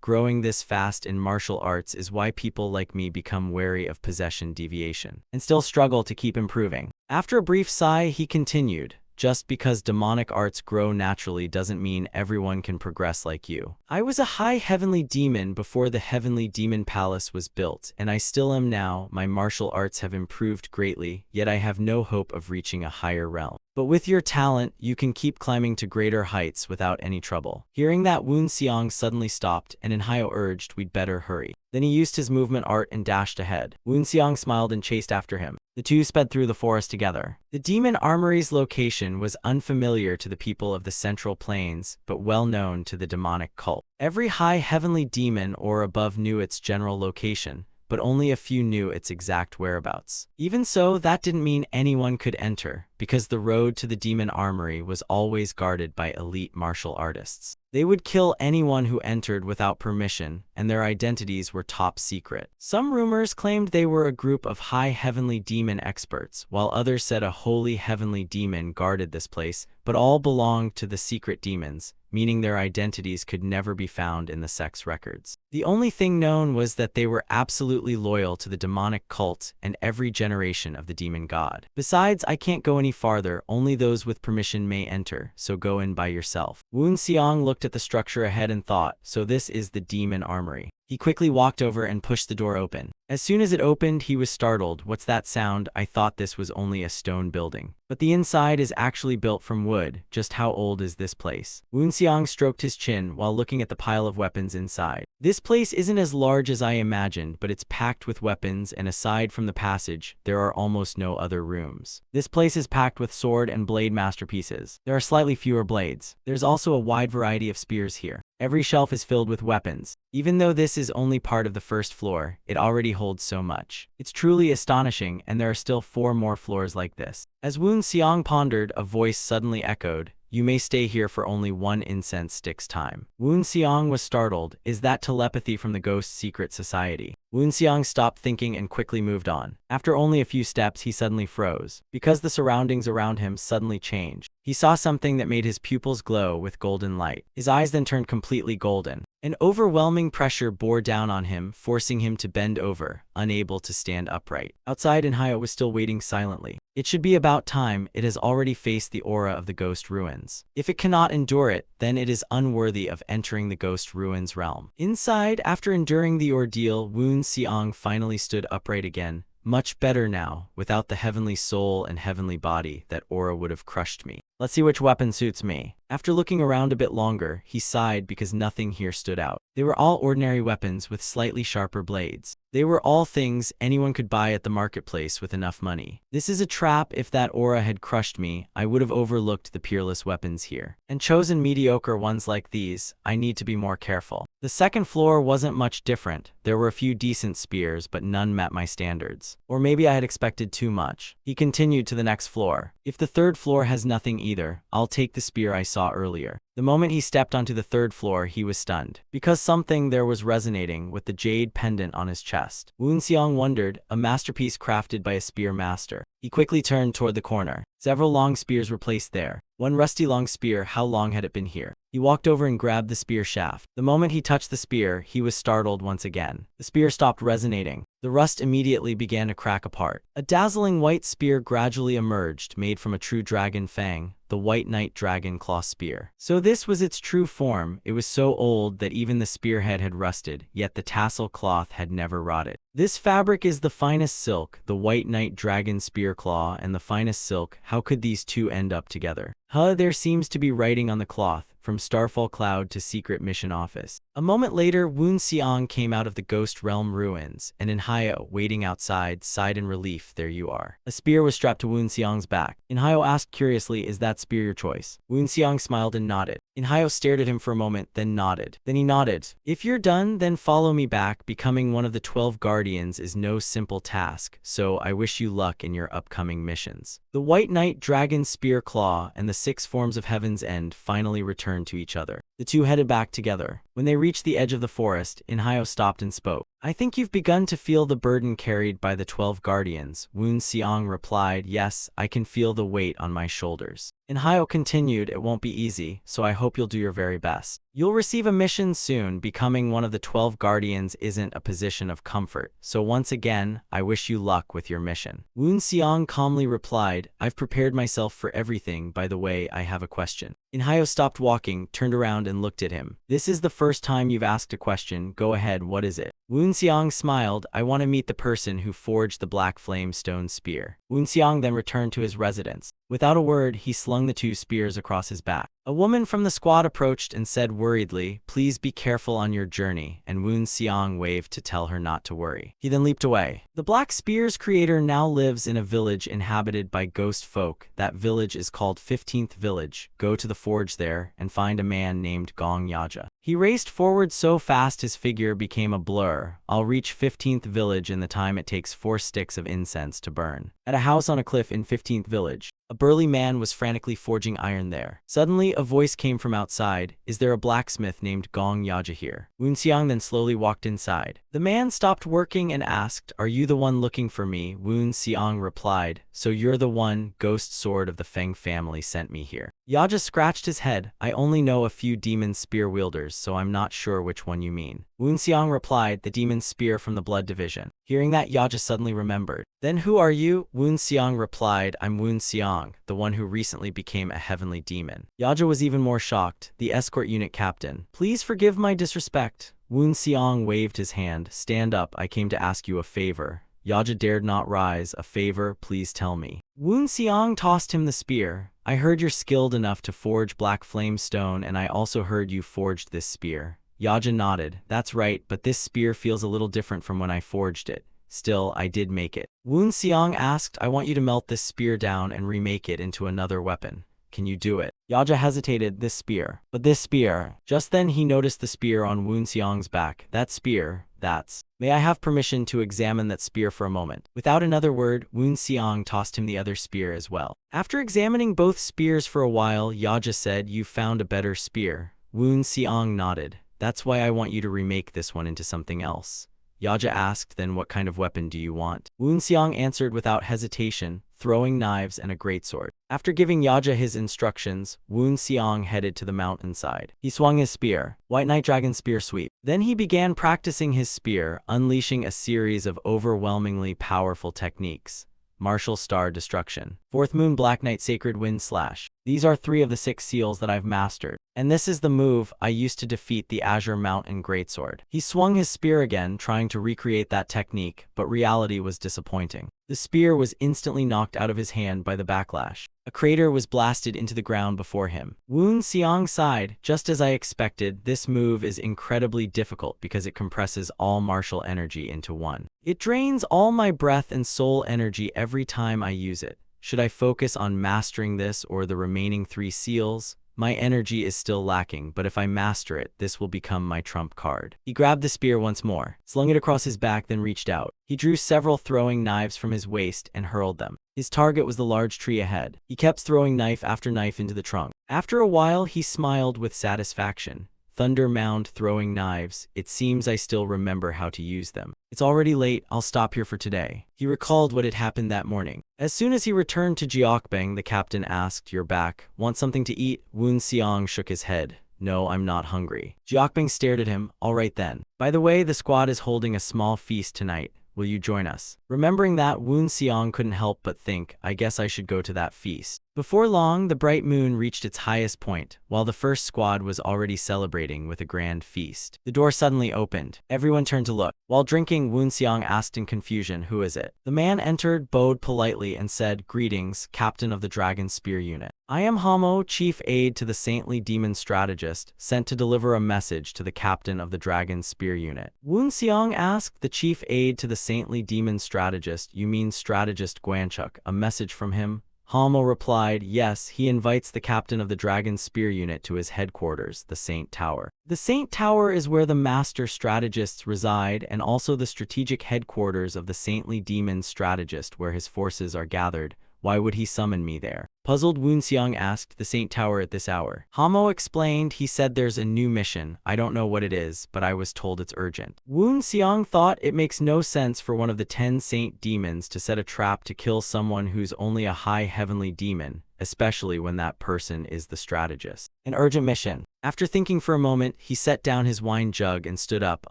growing this fast in martial arts is why people like me become wary of possession deviation, and still struggle to keep improving. After a brief sigh, he continued, just because demonic arts grow naturally doesn't mean everyone can progress like you. I was a high heavenly demon before the heavenly demon palace was built, and I still am now. My martial arts have improved greatly, yet I have no hope of reaching a higher realm. But with your talent, you can keep climbing to greater heights without any trouble. Hearing that, Woon Seong suddenly stopped, and Inhyo urged, we'd better hurry. Then he used his movement art and dashed ahead. Woon Seong smiled and chased after him. The two sped through the forest together. The demon armory's location was unfamiliar to the people of the Central Plains, but well known to the demonic cult. Every high heavenly demon or above knew its general location, but only a few knew its exact whereabouts. Even so, that didn't mean anyone could enter, because the road to the demon armory was always guarded by elite martial artists. They would kill anyone who entered without permission, and their identities were top secret. Some rumors claimed they were a group of high heavenly demon experts, while others said a holy heavenly demon guarded this place, but all belonged to the secret demons, meaning their identities could never be found in the sect's records. The only thing known was that they were absolutely loyal to the demonic cult and every generation of the demon god. Besides, I can't go any farther, only those with permission may enter, so go in by yourself. Woon Seong looked at the structure ahead and thought, so this is the demon armory. He quickly walked over and pushed the door open. As soon as it opened, he was startled. What's that sound? I thought this was only a stone building. But the inside is actually built from wood. Just how old is this place? Woon Seong stroked his chin while looking at the pile of weapons inside. This place isn't as large as I imagined, but it's packed with weapons, and aside from the passage, there are almost no other rooms. This place is packed with sword and blade masterpieces. There are slightly fewer blades. There's also a wide variety of spears here. Every shelf is filled with weapons. Even though this is only part of the first floor, it already holds so much. It's truly astonishing, and there are still 4 more floors like this. As Woon Seong pondered, a voice suddenly echoed, you may stay here for only 1 incense stick's time. Woon Seong was startled. Is that telepathy from the Ghost Secret Society? Woon Seong stopped thinking and quickly moved on. After only a few steps, he suddenly froze, because the surroundings around him suddenly changed. He saw something that made his pupils glow with golden light. His eyes then turned completely golden. An overwhelming pressure bore down on him, forcing him to bend over, unable to stand upright. Outside, Inhyo was still waiting silently. It should be about time. It has already faced the aura of the ghost ruins. If it cannot endure it, then it is unworthy of entering the ghost ruins realm. Inside, after enduring the ordeal, Woon Seong finally stood upright again. Much better now. Without the heavenly soul and heavenly body, that aura would have crushed me. Let's see which weapon suits me. After looking around a bit longer, he sighed because nothing here stood out. They were all ordinary weapons with slightly sharper blades. They were all things anyone could buy at the marketplace with enough money. This is a trap. If that aura had crushed me, I would have overlooked the peerless weapons here, and chosen mediocre ones like these. I need to be more careful. The second floor wasn't much different. There were a few decent spears, but none met my standards. Or maybe I had expected too much. He continued to the next floor. If the third floor has nothing either, I'll take the spear I saw earlier. The moment he stepped onto the third floor, he was stunned, because something there was resonating with the jade pendant on his chest. Woon Seong wondered, a masterpiece crafted by a spear master. He quickly turned toward the corner. Several long spears were placed there. One rusty long spear. How long had it been here? He walked over and grabbed the spear shaft. The moment he touched the spear, he was startled once again. The spear stopped resonating. The rust immediately began to crack apart. A dazzling white spear gradually emerged, made from a true dragon fang, the White Knight Dragon Claw Spear. So this was its true form. It was so old that even the spearhead had rusted, yet the tassel cloth had never rotted. This fabric is the finest silk, the White Knight Dragon Spear Claw and the finest silk. How could these two end up together? There seems to be writing on the cloth. From Starfall Cloud to Secret Mission Office. A moment later, Woon Seong came out of the Ghost Realm ruins, and Inhyo, waiting outside, sighed in relief. There you are. A spear was strapped to Woon Seong's back. Inhyo asked curiously, is that spear your choice? Woon Seong smiled and nodded. Inhyo stared at him for a moment, then nodded. Then he nodded. If you're done, then follow me back. Becoming one of the 12 guardians is no simple task, so I wish you luck in your upcoming missions. The White Knight Dragon Spear Claw and the 6 forms of Heaven's End finally returned to each other. The two headed back together. When they reached the edge of the forest, Inhyo stopped and spoke. I think you've begun to feel the burden carried by the 12 guardians. Woon Seong replied, yes, I can feel the weight on my shoulders. Inhyo continued, it won't be easy, so I hope you'll do your very best. You'll receive a mission soon. Becoming one of the 12 guardians isn't a position of comfort, so once again, I wish you luck with your mission. Woon Seong calmly replied, I've prepared myself for everything. By the way, I have a question. Inhyo stopped walking, turned around and looked at him. This is the first time you've asked a question. Go ahead, what is it? Woon Seong smiled, I want to meet the person who forged the black flame stone spear. Woon Seong then returned to his residence. Without a word, he slung the 2 spears across his back. A woman from the squad approached and said worriedly, please be careful on your journey, and Woon Seong waved to tell her not to worry. He then leaped away. The Black Spear's creator now lives in a village inhabited by ghost folk. That village is called 15th Village. Go to the forge there and find a man named Gong Yaja. He raced forward so fast his figure became a blur. I'll reach 15th Village in the time it takes 4 sticks of incense to burn. At a house on a cliff in 15th Village, a burly man was frantically forging iron there. Suddenly, a voice came from outside. Is there a blacksmith named Gong Yaja here? Woon Seong then slowly walked inside. The man stopped working and asked, are you the one looking for me? Woon Seong replied, so you're the one. Ghost sword of the Feng family sent me here. Yaja scratched his head. I only know a few demon spear wielders, so I'm not sure which one you mean. Woon Seong replied, the demon spear from the blood division. Hearing that, Yaja suddenly remembered. Then who are you? Woon Seong replied, I'm Woon Seong, the one who recently became a heavenly demon. Yaja was even more shocked. The escort unit captain. Please forgive my disrespect. Woon Seong waved his hand. Stand up, I came to ask you a favor. Yaja dared not rise. A favor, please tell me. Woon Seong tossed him the spear. I heard you're skilled enough to forge black flame stone, and I also heard you forged this spear. Yaja nodded. That's right, but this spear feels a little different from when I forged it. Still, I did make it. Woon Seong asked, I want you to melt this spear down and remake it into another weapon. Can you do it? Yaja hesitated. This spear. But this spear. Just then he noticed the spear on Woon Seong's back. That spear. That's. May I have permission to examine that spear for a moment? Without another word, Woon Seong tossed him the other spear as well. After examining both spears for a while, Yaja said, you found a better spear. Woon Seong nodded. That's why I want you to remake this one into something else. Yaja asked, then what kind of weapon do you want? Woon Seong answered without hesitation, throwing knives and a greatsword. After giving Yaja his instructions, Woon Seong headed to the mountainside. He swung his spear, White Knight Dragon Spear Sweep. Then he began practicing his spear, unleashing a series of overwhelmingly powerful techniques. Martial Star Destruction. Fourth Moon Black Knight Sacred Wind Slash. These are 3 of the 6 seals that I've mastered. And this is the move I used to defeat the Azure Mountain Greatsword. He swung his spear again, trying to recreate that technique, but reality was disappointing. The spear was instantly knocked out of his hand by the backlash. A crater was blasted into the ground before him. Woon Seong sighed. Just as I expected, this move is incredibly difficult because it compresses all martial energy into one. It drains all my breath and soul energy every time I use it. Should I focus on mastering this or the remaining 3 seals? My energy is still lacking, but if I master it, this will become my trump card. He grabbed the spear once more, slung it across his back, then reached out. He drew several throwing knives from his waist and hurled them. His target was the large tree ahead. He kept throwing knife after knife into the trunk. After a while, he smiled with satisfaction. Thunder Mound throwing knives. It seems I still remember how to use them. It's already late, I'll stop here for today. He recalled what had happened that morning. As soon as he returned to Jeokbang, the captain asked, you're back. Want something to eat? Woon Seong shook his head. No, I'm not hungry. Jeokbang stared at him. All right then. By the way, the squad is holding a small feast tonight. Will you join us? Remembering that, Woon Seong couldn't help but think, I guess I should go to that feast. Before long, the bright moon reached its highest point, while the first squad was already celebrating with a grand feast. The door suddenly opened. Everyone turned to look. While drinking, Woon Seong asked in confusion, who is it? The man entered, bowed politely, and said, greetings, captain of the Dragon Spear Unit. I am Hamo, chief aide to the saintly demon strategist, sent to deliver a message to the captain of the Dragon Spear Unit. Woon Seong asked, the chief aide to the saintly demon strategist, you mean strategist Guanchuk, a message from him? Hamo replied, yes, he invites the captain of the Dragon Spear Unit to his headquarters, the Saint Tower. The Saint Tower is where the master strategists reside and also the strategic headquarters of the saintly demon strategist where his forces are gathered. Why would he summon me there? Puzzled, Woon Seong asked the Saint Tower at this hour. Hamo explained. He said there's a new mission. I don't know what it is, but I was told it's urgent. Woon Seong thought it makes no sense for one of the 10 saint demons to set a trap to kill someone who's only a high heavenly demon, especially when that person is the strategist. An urgent mission. After thinking for a moment, he set down his wine jug and stood up.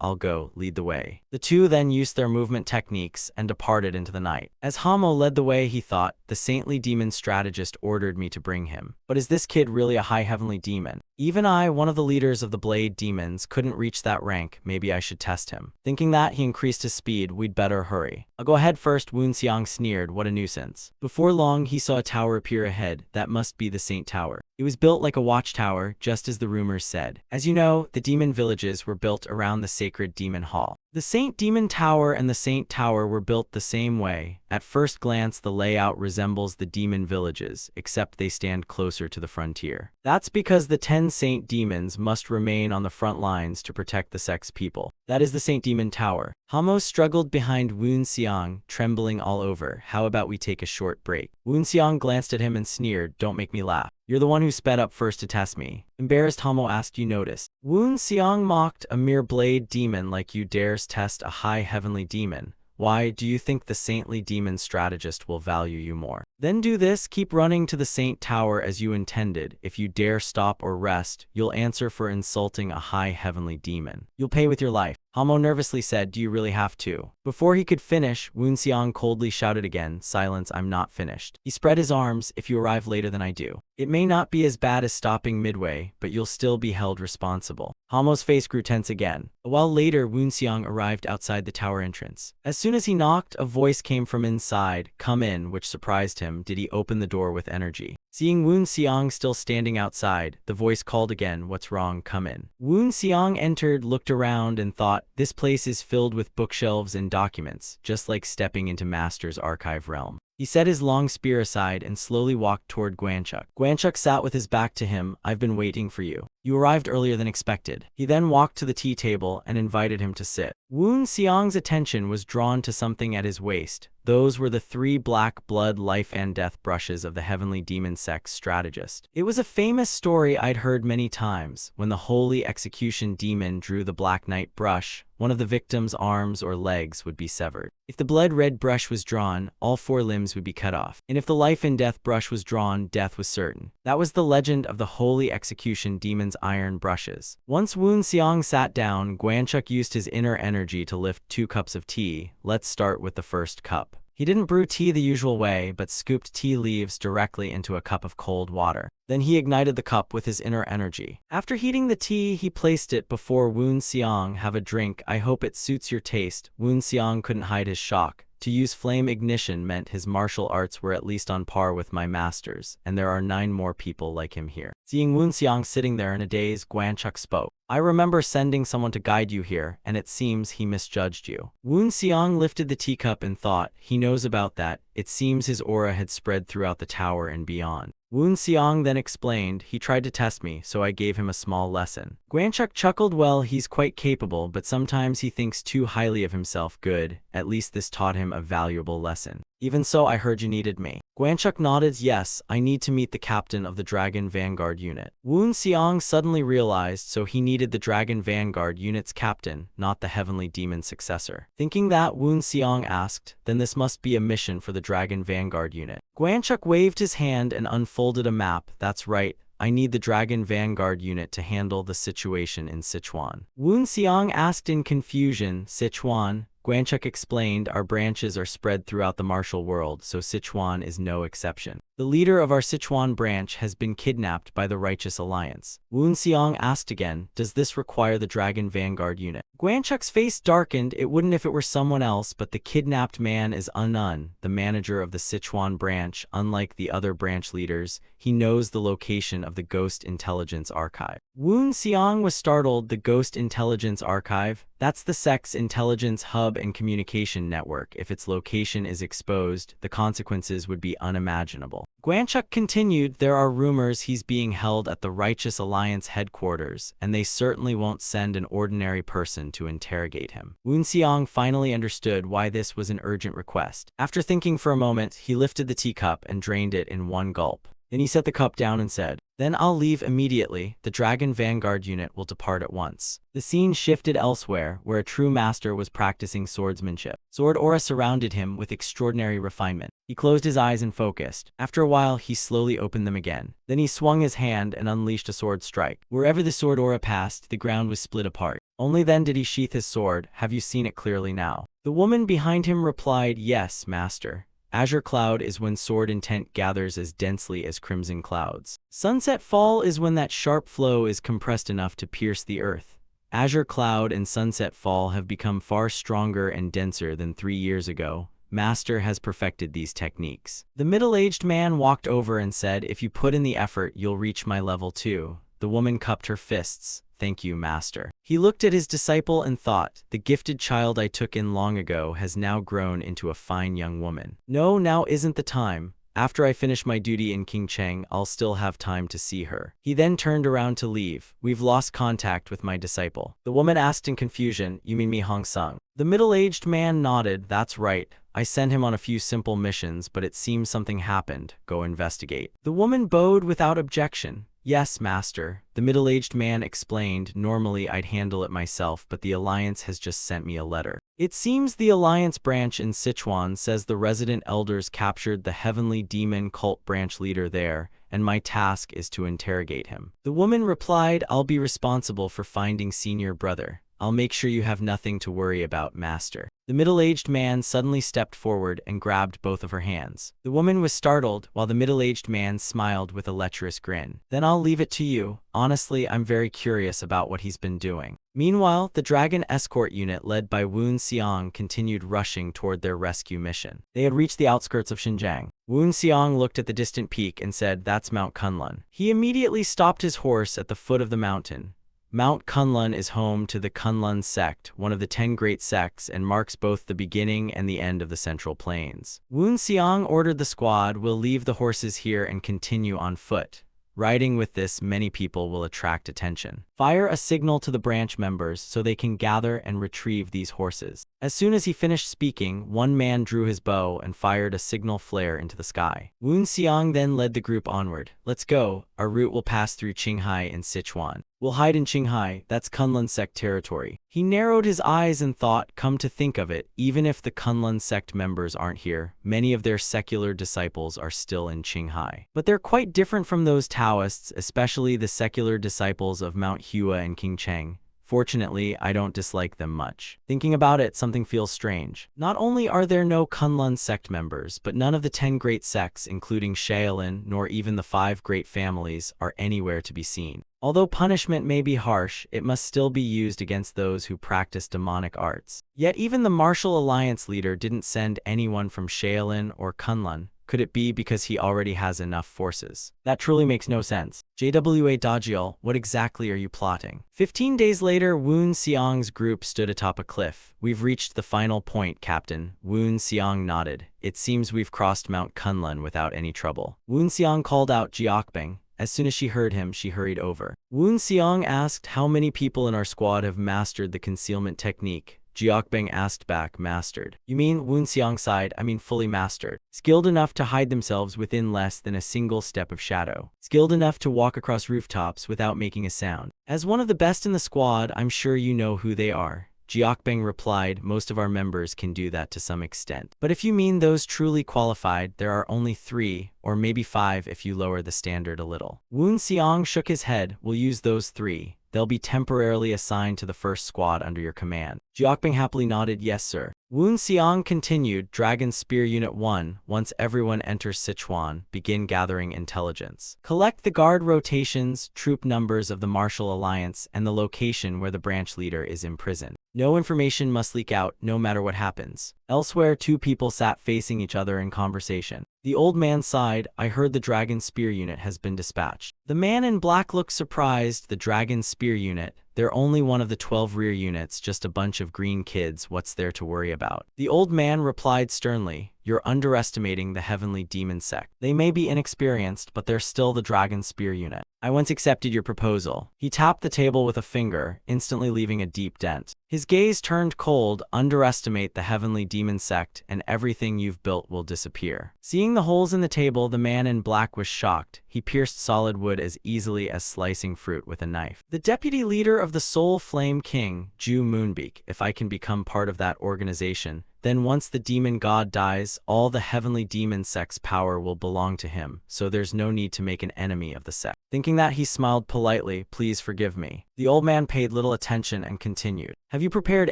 I'll go, lead the way. The two then used their movement techniques and departed into the night. As Hamo led the way, he thought, the saintly demon strategist ordered me to bring him. But is this kid really a high heavenly demon? Even I, one of the leaders of the Blade Demons, couldn't reach that rank. Maybe I should test him. Thinking that, he increased his speed. We'd better hurry. I'll go ahead first, Woon Seong sneered. What a nuisance. Before long, he saw a tower appear ahead. That must be the Saint Tower. It was built like a watchtower, just as the rumors said. As you know, the demon villages were built around the sacred demon hall. The Saint Demon Tower and the Saint Tower were built the same way. At first glance, the layout resembles the demon villages, except they stand closer to the frontier. That's because the 10 saint demons must remain on the front lines to protect the sex people. That is the Saint Demon Tower. Hamo struggled behind Woon Seong, trembling all over. How about we take a short break? Woon Seong glanced at him and sneered. Don't make me laugh. You're the one who sped up first to test me. Embarrassed, Hamo asked. You noticed? Woon Seong mocked. A mere blade demon like you dares test a high heavenly demon. Why, do you think the saintly demon strategist will value you more? Then do this, keep running to the Saint Tower as you intended. If you dare stop or rest, you'll answer for insulting a high heavenly demon. You'll pay with your life. Hamo nervously said, do you really have to? Before he could finish, Woon Seong coldly shouted again, silence, I'm not finished. He spread his arms, if you arrive later than I do. It may not be as bad as stopping midway, but you'll still be held responsible. Hamo's face grew tense again. A while later, Woon Seong arrived outside the tower entrance. As soon as he knocked, a voice came from inside, come in, which surprised him. Did he open the door with energy? Seeing Woon Seong still standing outside, the voice called again, what's wrong, come in. Woon Seong entered, looked around, and thought, this place is filled with bookshelves and documents, just like stepping into Master's archive realm. He set his long spear aside and slowly walked toward Gwanchuk. Gwanchuk sat with his back to him. I've been waiting for you. You arrived earlier than expected. He then walked to the tea table and invited him to sit. Woon Seong's attention was drawn to something at his waist. Those were the 3 black blood life and death brushes of the heavenly demon sex strategist. It was a famous story I'd heard many times. When the holy execution demon drew the black knight brush, one of the victim's arms or legs would be severed. If the blood-red brush was drawn, all 4 limbs would be cut off. And if the life and death brush was drawn, death was certain. That was the legend of the holy execution demon's iron brushes. Once Woon Seong sat down, Gwanchuk used his inner energy to lift 2 cups of tea. Let's start with the first cup. He didn't brew tea the usual way, but scooped tea leaves directly into a cup of cold water. Then he ignited the cup with his inner energy. After heating the tea, he placed it before Woon Seong. Have a drink. I hope it suits your taste. Woon Seong couldn't hide his shock. To use flame ignition meant his martial arts were at least on par with my master's, and there are 9 more people like him here. Seeing Woon Seong sitting there in a daze, Gwanchuk spoke. I remember sending someone to guide you here, and it seems he misjudged you. Woon Seong lifted the teacup and thought, he knows about that. It seems his aura had spread throughout the tower and beyond. Woon Seong then explained, he tried to test me, so I gave him a small lesson. Gwanchuk chuckled, well, he's quite capable, but sometimes he thinks too highly of himself. Good, at least this taught him a valuable lesson. Even so, I heard you needed me. Gwanchuk nodded, yes, I need to meet the captain of the Dragon Vanguard unit. Woon Seong suddenly realized, so he needed the Dragon Vanguard unit's captain, not the heavenly demon successor. Thinking that, Woon Seong asked, then this must be a mission for the Dragon Vanguard unit. Gwanchuk waved his hand and unfolded a map. That's right. I need the Dragon Vanguard unit to handle the situation in Sichuan. Woon Seong asked in confusion, Sichuan? Gwanchuk explained, our branches are spread throughout the martial world, so Sichuan is no exception. The leader of our Sichuan branch has been kidnapped by the Righteous Alliance. Woon Seong asked again, does this require the Dragon Vanguard unit? Gwanchuk's face darkened. It wouldn't if it were someone else, but the kidnapped man is Unun, the manager of the Sichuan branch. Unlike the other branch leaders, he knows the location of the Ghost Intelligence Archive. Woon Seong was startled. The Ghost Intelligence Archive? That's the sect's intelligence hub and communication network. If its location is exposed, the consequences would be unimaginable. Gwanchuk continued, there are rumors he's being held at the Righteous Alliance headquarters, and they certainly won't send an ordinary person to interrogate him. Woon Seong finally understood why this was an urgent request. After thinking for a moment, he lifted the teacup and drained it in one gulp. Then he set the cup down and said, "Then I'll leave immediately. The Dragon Vanguard unit will depart at once." The scene shifted elsewhere, where a true master was practicing swordsmanship. Sword aura surrounded him with extraordinary refinement. He closed his eyes and focused. After a while, he slowly opened them again. Then he swung his hand and unleashed a sword strike. Wherever the sword aura passed, the ground was split apart. Only then did he sheath his sword. "Have you seen it clearly now?" The woman behind him replied, "Yes, master. Azure cloud is when sword intent gathers as densely as crimson clouds. Sunset fall is when that sharp flow is compressed enough to pierce the earth. Azure cloud and sunset fall have become far stronger and denser than 3 years ago. Master has perfected these techniques." The middle-aged man walked over and said, "If you put in the effort, you'll reach my level too." The woman cupped her fists. "Thank you, master." He looked at his disciple and thought, "The gifted child I took in long ago has now grown into a fine young woman. No, now isn't the time. After I finish my duty in King Cheng, I'll still have time to see her." He then turned around to leave. "We've lost contact with my disciple." The woman asked in confusion, "You mean Mi Hong Sung?" The middle-aged man nodded. "That's right. I sent him on a few simple missions, but it seems something happened. Go investigate." The woman bowed without objection. "Yes, master," the middle-aged man explained. "Normally I'd handle it myself, but the Alliance has just sent me a letter. It seems the Alliance branch in Sichuan says the resident elders captured the heavenly demon cult branch leader there, and my task is to interrogate him." The woman replied, "I'll be responsible for finding senior brother. I'll make sure you have nothing to worry about, master." The middle-aged man suddenly stepped forward and grabbed both of her hands. The woman was startled, while the middle-aged man smiled with a lecherous grin. "Then I'll leave it to you. Honestly, I'm very curious about what he's been doing." Meanwhile, the Dragon Escort unit led by Woon Seong continued rushing toward their rescue mission. They had reached the outskirts of Xinjiang. Woon Seong looked at the distant peak and said, "That's Mount Kunlun." He immediately stopped his horse at the foot of the mountain. Mount Kunlun is home to the Kunlun sect, one of the 10 great sects, and marks both the beginning and the end of the Central Plains. Woon Seong ordered the squad, "We'll leave the horses here and continue on foot. Riding with this many people will attract attention. Fire a signal to the branch members so they can gather and retrieve these horses." As soon as he finished speaking, one man drew his bow and fired a signal flare into the sky. Woon Seong then led the group onward. "Let's go. Our route will pass through Qinghai and Sichuan. We'll hide in Qinghai, that's Kunlun sect territory." He narrowed his eyes and thought, come to think of it, even if the Kunlun sect members aren't here, many of their secular disciples are still in Qinghai. But they're quite different from those Taoists, especially the secular disciples of Mount Hua and King Cheng. Fortunately, I don't dislike them much. Thinking about it, something feels strange. Not only are there no Kunlun sect members, but none of the 10 great sects, including Shaolin, nor even the 5 great families, are anywhere to be seen. Although punishment may be harsh, it must still be used against those who practice demonic arts. Yet even the Martial Alliance leader didn't send anyone from Shaolin or Kunlun. Could it be because he already has enough forces? That truly makes no sense. JWA Dajiel, what exactly are you plotting? 15 days later, Woon Seong's group stood atop a cliff. "We've reached the final point, Captain." Woon Seong nodded. "It seems we've crossed Mount Kunlun without any trouble." Woon Seong called out Jiokbing. As soon as she heard him, she hurried over. Woon Seong asked, "How many people in our squad have mastered the concealment technique?" Jiokbing asked back, "Mastered." "You mean?" Woon Seong sighed. "I mean fully mastered. Skilled enough to hide themselves within less than a single step of shadow. Skilled enough to walk across rooftops without making a sound. As one of the best in the squad, I'm sure you know who they are." Jiokbing replied, "Most of our members can do that to some extent. But if you mean those truly qualified, there are only 3, or maybe 5 if you lower the standard a little." Woon Seong shook his head. "We'll use those 3. They'll be temporarily assigned to the first squad under your command." Jiokbing happily nodded, "Yes, sir." Woon Seong continued, "Dragon Spear Unit 1, once everyone enters Sichuan, begin gathering intelligence. Collect the guard rotations, troop numbers of the Martial Alliance, and the location where the branch leader is imprisoned. No information must leak out, no matter what happens." Elsewhere, 2 people sat facing each other in conversation. The old man sighed. "I heard the Dragon Spear Unit has been dispatched." The man in black looked surprised. "The Dragon Spear Unit? They're only one of the 12 rear units, just a bunch of green kids. What's there to worry about?" The old man replied sternly, you're underestimating the heavenly demon sect. They may be inexperienced, but they're still the Dragon Spear unit. I once accepted your proposal. He tapped the table with a finger, instantly leaving a deep dent. His gaze turned cold. Underestimate the heavenly demon sect, and everything you've built will disappear. Seeing the holes in the table, the man in black was shocked. He pierced solid wood as easily as slicing fruit with a knife. The deputy leader of the Soul Flame King, Ju Moonbeak. If I can become part of that organization, then once the demon god dies, all the heavenly demon sect's power will belong to him, so there's no need to make an enemy of the sect. Thinking that, he smiled politely. Please forgive me. The old man paid little attention and continued. Have you prepared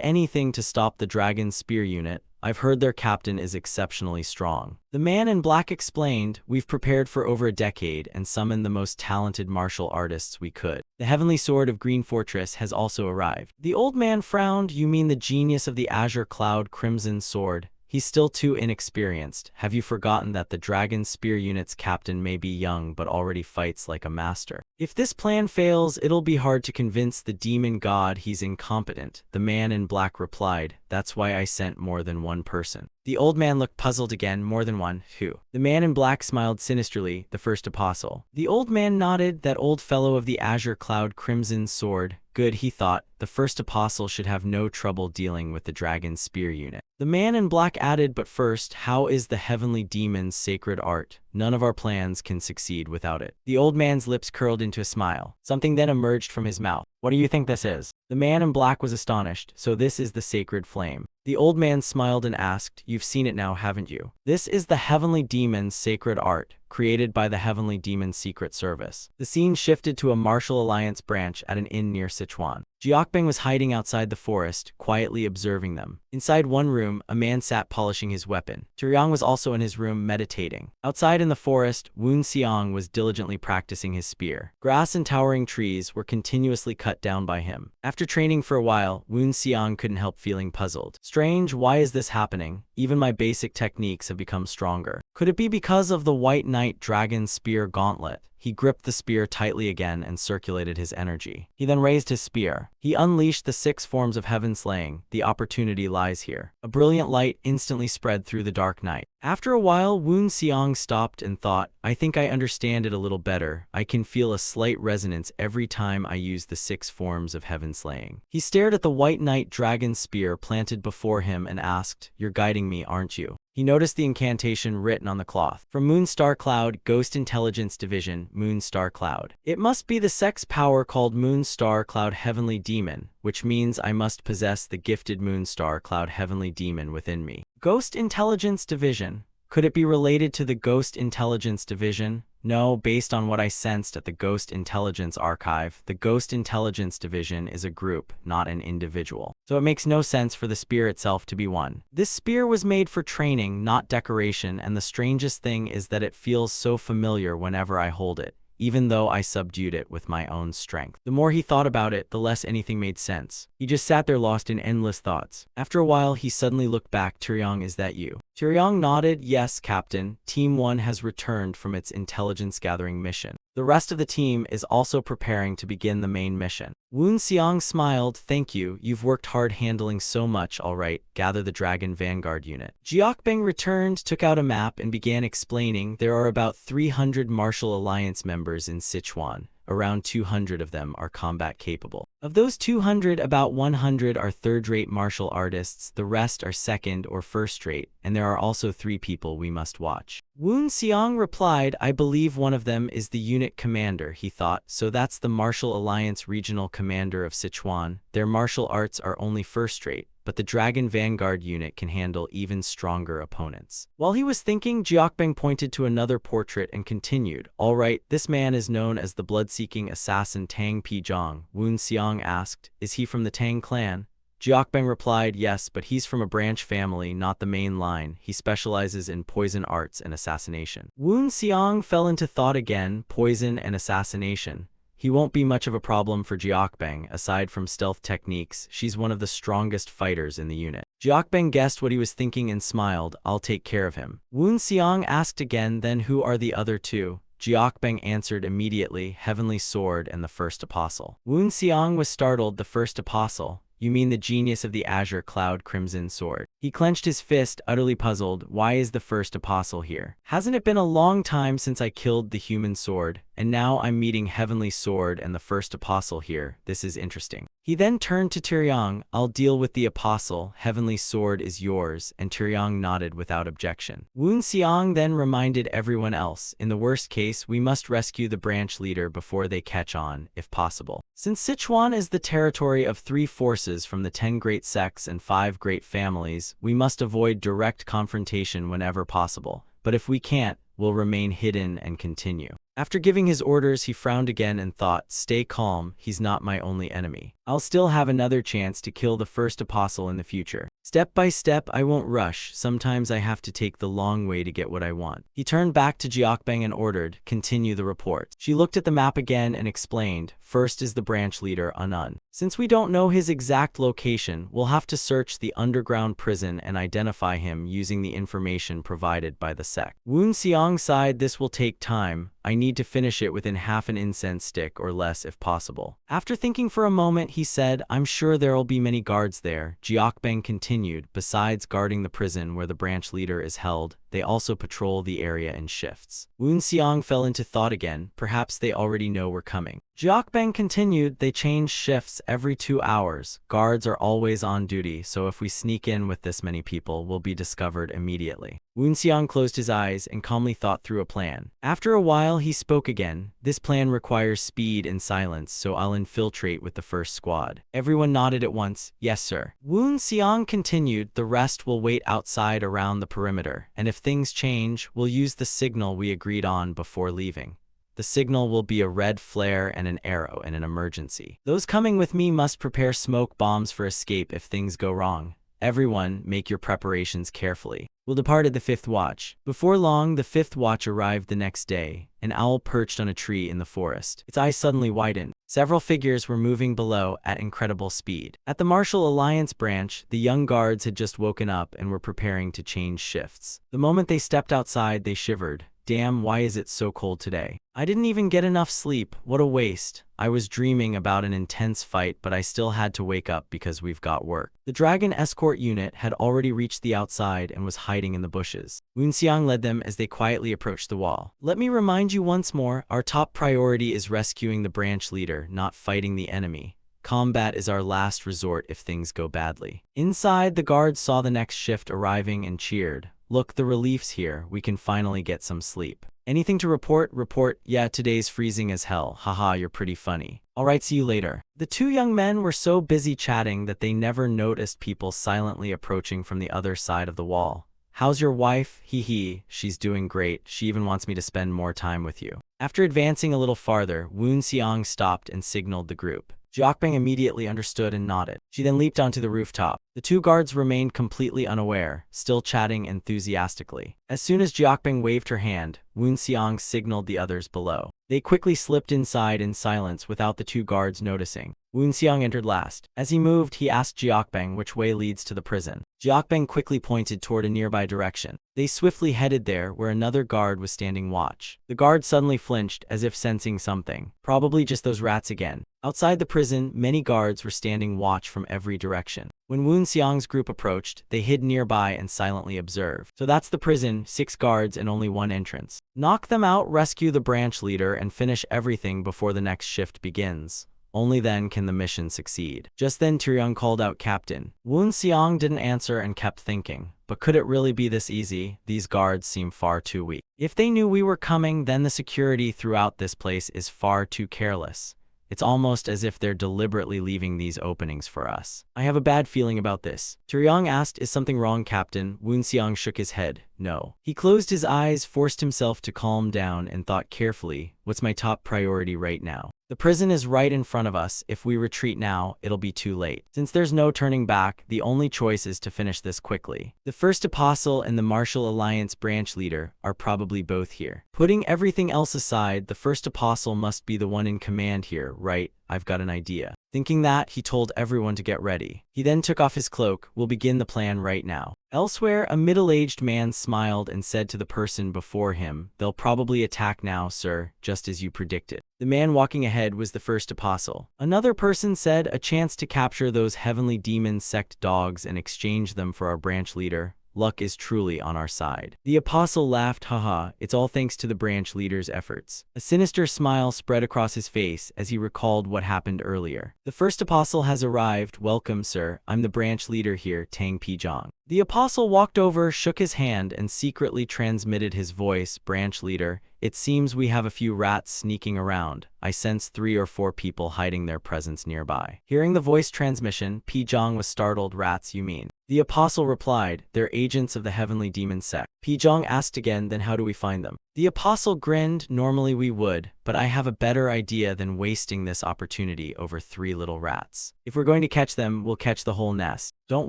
anything to stop the Dragon Spear unit? I've heard their captain is exceptionally strong. The man in black explained, we've prepared for over a decade and summoned the most talented martial artists we could. The heavenly sword of Green Fortress has also arrived. The old man frowned. You mean the genius of the Azure Cloud Crimson Sword? He's still too inexperienced. Have you forgotten that the Dragon Spear unit's captain may be young but already fights like a master? If this plan fails, it'll be hard to convince the demon god he's incompetent. The man in black replied, that's why I sent more than one person. The old man looked puzzled again. More than one? Who? The man in black smiled sinisterly. The first apostle. The old man nodded. That old fellow of the Azure Cloud Crimson Sword. Good, he thought. The first apostle should have no trouble dealing with the Dragon Spear unit. The man in black added, but first, how is the heavenly demon's sacred art? None of our plans can succeed without it. The old man's lips curled into a smile. Something then emerged from his mouth. What do you think this is? The man in black was astonished. So this is the sacred flame. The old man smiled and asked, you've seen it now, haven't you? This is the heavenly demon's sacred art, created by the heavenly demon's secret service. The scene shifted to a martial alliance branch at an inn near Sichuan. Jiokbing was hiding outside the forest, quietly observing them. Inside one room, a man sat polishing his weapon. Turyang was also in his room meditating. Outside in the forest, Woon Xiang was diligently practicing his spear. Grass and towering trees were continuously cut down by him. After training for a while, Woon Xiang couldn't help feeling puzzled. Strange, why is this happening? Even my basic techniques have become stronger. Could it be because of the White Knight Dragon Spear Gauntlet? He gripped the spear tightly again and circulated his energy. He then raised his spear. He unleashed the 6 forms of heaven slaying. The opportunity lies here. A brilliant light instantly spread through the dark night. After a while, Woon Xiang stopped and thought, I think I understand it a little better. I can feel a slight resonance every time I use the 6 forms of heaven slaying. He stared at the White Knight Dragon Spear planted before him and asked, you're guiding me, aren't you? He noticed the incantation written on the cloth. From Moonstar Cloud, Ghost Intelligence Division, Moonstar Cloud. It must be the sex power called Moonstar Cloud Heavenly Demon, which means I must possess the gifted Moonstar Cloud Heavenly Demon within me. Ghost Intelligence Division. Could it be related to the Ghost Intelligence Division? No, based on what I sensed at the Ghost Intelligence Archive, the Ghost Intelligence Division is a group, not an individual. So it makes no sense for the spear itself to be one. This spear was made for training, not decoration, and the strangest thing is that it feels so familiar whenever I hold it, even though I subdued it with my own strength. The more he thought about it, the less anything made sense. He just sat there lost in endless thoughts. After a while, he suddenly looked back. Turyang, is that you? Turyang nodded. Yes, Captain. Team 1 has returned from its intelligence gathering mission. The rest of the team is also preparing to begin the main mission. Woon Xiang smiled. Thank you. You've worked hard handling so much. All right, gather the Dragon Vanguard unit. Jiokbing returned, took out a map, and began explaining. There are about 300 Martial Alliance members in Sichuan. Around 200 of them are combat capable. Of those 200, about 100 are third-rate martial artists, the rest are second or first-rate, and there are also 3 people we must watch. Woon Xiang replied, I believe one of them is the unit commander, he thought, so that's the Martial Alliance Regional Commander of Sichuan. Their martial arts are only first-rate, but the Dragon Vanguard unit can handle even stronger opponents. While he was thinking, Jiokbing pointed to another portrait and continued, all right, this man is known as the blood-seeking assassin Tang Pizhong. Woon Xiang asked, is he from the Tang clan? Jiokbing replied, yes, but he's from a branch family, not the main line. He specializes in poison arts and assassination. Woon Xiang fell into thought again. Poison and assassination. He won't be much of a problem for Jiokbing. Aside from stealth techniques, she's one of the strongest fighters in the unit. Jiokbing guessed what he was thinking and smiled. I'll take care of him. Woon Xiang asked again, then who are the other 2? Jiokbing answered immediately, Heavenly Sword and the First Apostle. Woon Xiang was startled. The First Apostle? You mean the genius of the Azure Cloud Crimson Sword. He clenched his fist, utterly puzzled. Why is the first apostle here? Hasn't it been a long time since I killed the human sword? And now I'm meeting Heavenly Sword and the first apostle here. This is interesting. He then turned to Tyryong. I'll deal with the apostle. Heavenly Sword is yours. And Tyryong nodded without objection. Woon Seong then reminded everyone else, in the worst case, we must rescue the branch leader before they catch on, if possible. Since Sichuan is the territory of 3 forces from the 10 great sects and 5 great families, we must avoid direct confrontation whenever possible. But if we can't, we'll remain hidden and continue. After giving his orders, he frowned again and thought, stay calm, he's not my only enemy. I'll still have another chance to kill the first apostle in the future. Step by step, I won't rush. Sometimes I have to take the long way to get what I want. He turned back to Jiokbang and ordered, continue the report. She looked at the map again and explained, first is the branch leader, Anun. Since we don't know his exact location, we'll have to search the underground prison and identify him using the information provided by the sect. Woon Seong sighed, this will take time. I need to finish it within half an incense stick or less if possible. After thinking for a moment, he said, I'm sure there'll be many guards there. Jiokbang continued, besides guarding the prison where the branch leader is held, they also patrol the area in shifts. Woon Seong fell into thought again, perhaps they already know we're coming. Jiokbang continued, they change shifts every 2 hours. Guards are always on duty, so if we sneak in with this many people, we'll be discovered immediately. Woon Seong closed his eyes and calmly thought through a plan. After a while, he spoke again. This plan requires speed and silence, so I'll infiltrate with the first squad. Everyone nodded at once. Yes, sir. Woon Seong continued, the rest will wait outside around the perimeter, and if things change, we'll use the signal we agreed on before leaving. The signal will be a red flare and an arrow in an emergency. Those coming with me must prepare smoke bombs for escape if things go wrong. Everyone, make your preparations carefully. We'll depart at the 5th watch. Before long, the 5th watch arrived the next day. An owl perched on a tree in the forest. Its eyes suddenly widened. Several figures were moving below at incredible speed. At the Martial Alliance branch, the young guards had just woken up and were preparing to change shifts. The moment they stepped outside, they shivered. Damn, why is it so cold today? I didn't even get enough sleep. What a waste. I was dreaming about an intense fight, but I still had to wake up because we've got work. The dragon escort unit had already reached the outside and was hiding in the bushes. Woon Seong led them as they quietly approached the wall. Let me remind you once more, our top priority is rescuing the branch leader, not fighting the enemy. Combat is our last resort if things go badly. Inside, the guards saw the next shift arriving and cheered. Look, the relief's here. We can finally get some sleep. Anything to report? Report. Yeah, today's freezing as hell. Haha, you're pretty funny. Alright, see you later. The 2 young men were so busy chatting that they never noticed people silently approaching from the other side of the wall. How's your wife? Hee hee, she's doing great. She even wants me to spend more time with you. After advancing a little farther, Woon Seong stopped and signaled the group. Jiokbang immediately understood and nodded. She then leaped onto the rooftop. The 2 guards remained completely unaware, still chatting enthusiastically. As soon as Jiokbang waved her hand, Woon Seong signaled the others below. They quickly slipped inside in silence without the 2 guards noticing. Woon Seong entered last. As he moved, he asked Jiokbang which way leads to the prison. Jiokbang quickly pointed toward a nearby direction. They swiftly headed there where another guard was standing watch. The guard suddenly flinched as if sensing something. Probably just those rats again. Outside the prison, many guards were standing watch from every direction. When Woon Seong's group approached, they hid nearby and silently observed. So that's the prison, 6 guards and only 1 entrance. Knock them out, rescue the branch leader, and finish everything before the next shift begins. Only then can the mission succeed. Just then Tyryong called out, Captain. Woon Seong didn't answer and kept thinking. But could it really be this easy? These guards seem far too weak. If they knew we were coming, then the security throughout this place is far too careless. It's almost as if they're deliberately leaving these openings for us. I have a bad feeling about this. Tyryong asked, is something wrong, Captain? Woon Seong shook his head. No. He closed his eyes, forced himself to calm down, and thought carefully, what's my top priority right now? The prison is right in front of us. If we retreat now, it'll be too late. Since there's no turning back, the only choice is to finish this quickly. The first apostle and the Martial Alliance branch leader are probably both here. Putting everything else aside, the first apostle must be the one in command here, right? I've got an idea. Thinking that, he told everyone to get ready. He then took off his cloak. We'll begin the plan right now. Elsewhere, a middle-aged man smiled and said to the person before him, "They'll probably attack now, sir, just as you predicted." The man walking ahead was the first apostle. Another person said, "A chance to capture those heavenly demon sect dogs and exchange them for our branch leader. Luck is truly on our side." The apostle laughed, "Haha, it's all thanks to the branch leader's efforts." A sinister smile spread across his face as he recalled what happened earlier. "The first apostle has arrived. Welcome, sir. I'm the branch leader here, Tang Pijong." The apostle walked over, shook his hand, and secretly transmitted his voice, "Branch leader, it seems we have a few rats sneaking around. I sense 3 or 4 people hiding their presence nearby." Hearing the voice transmission, Pijong was startled. "Rats, you mean?" The apostle replied, "They're agents of the heavenly demon sect." Pijong asked again, "Then how do we find them?" The apostle grinned, "Normally we would, but I have a better idea than wasting this opportunity over 3 little rats. If we're going to catch them, we'll catch the whole nest. Don't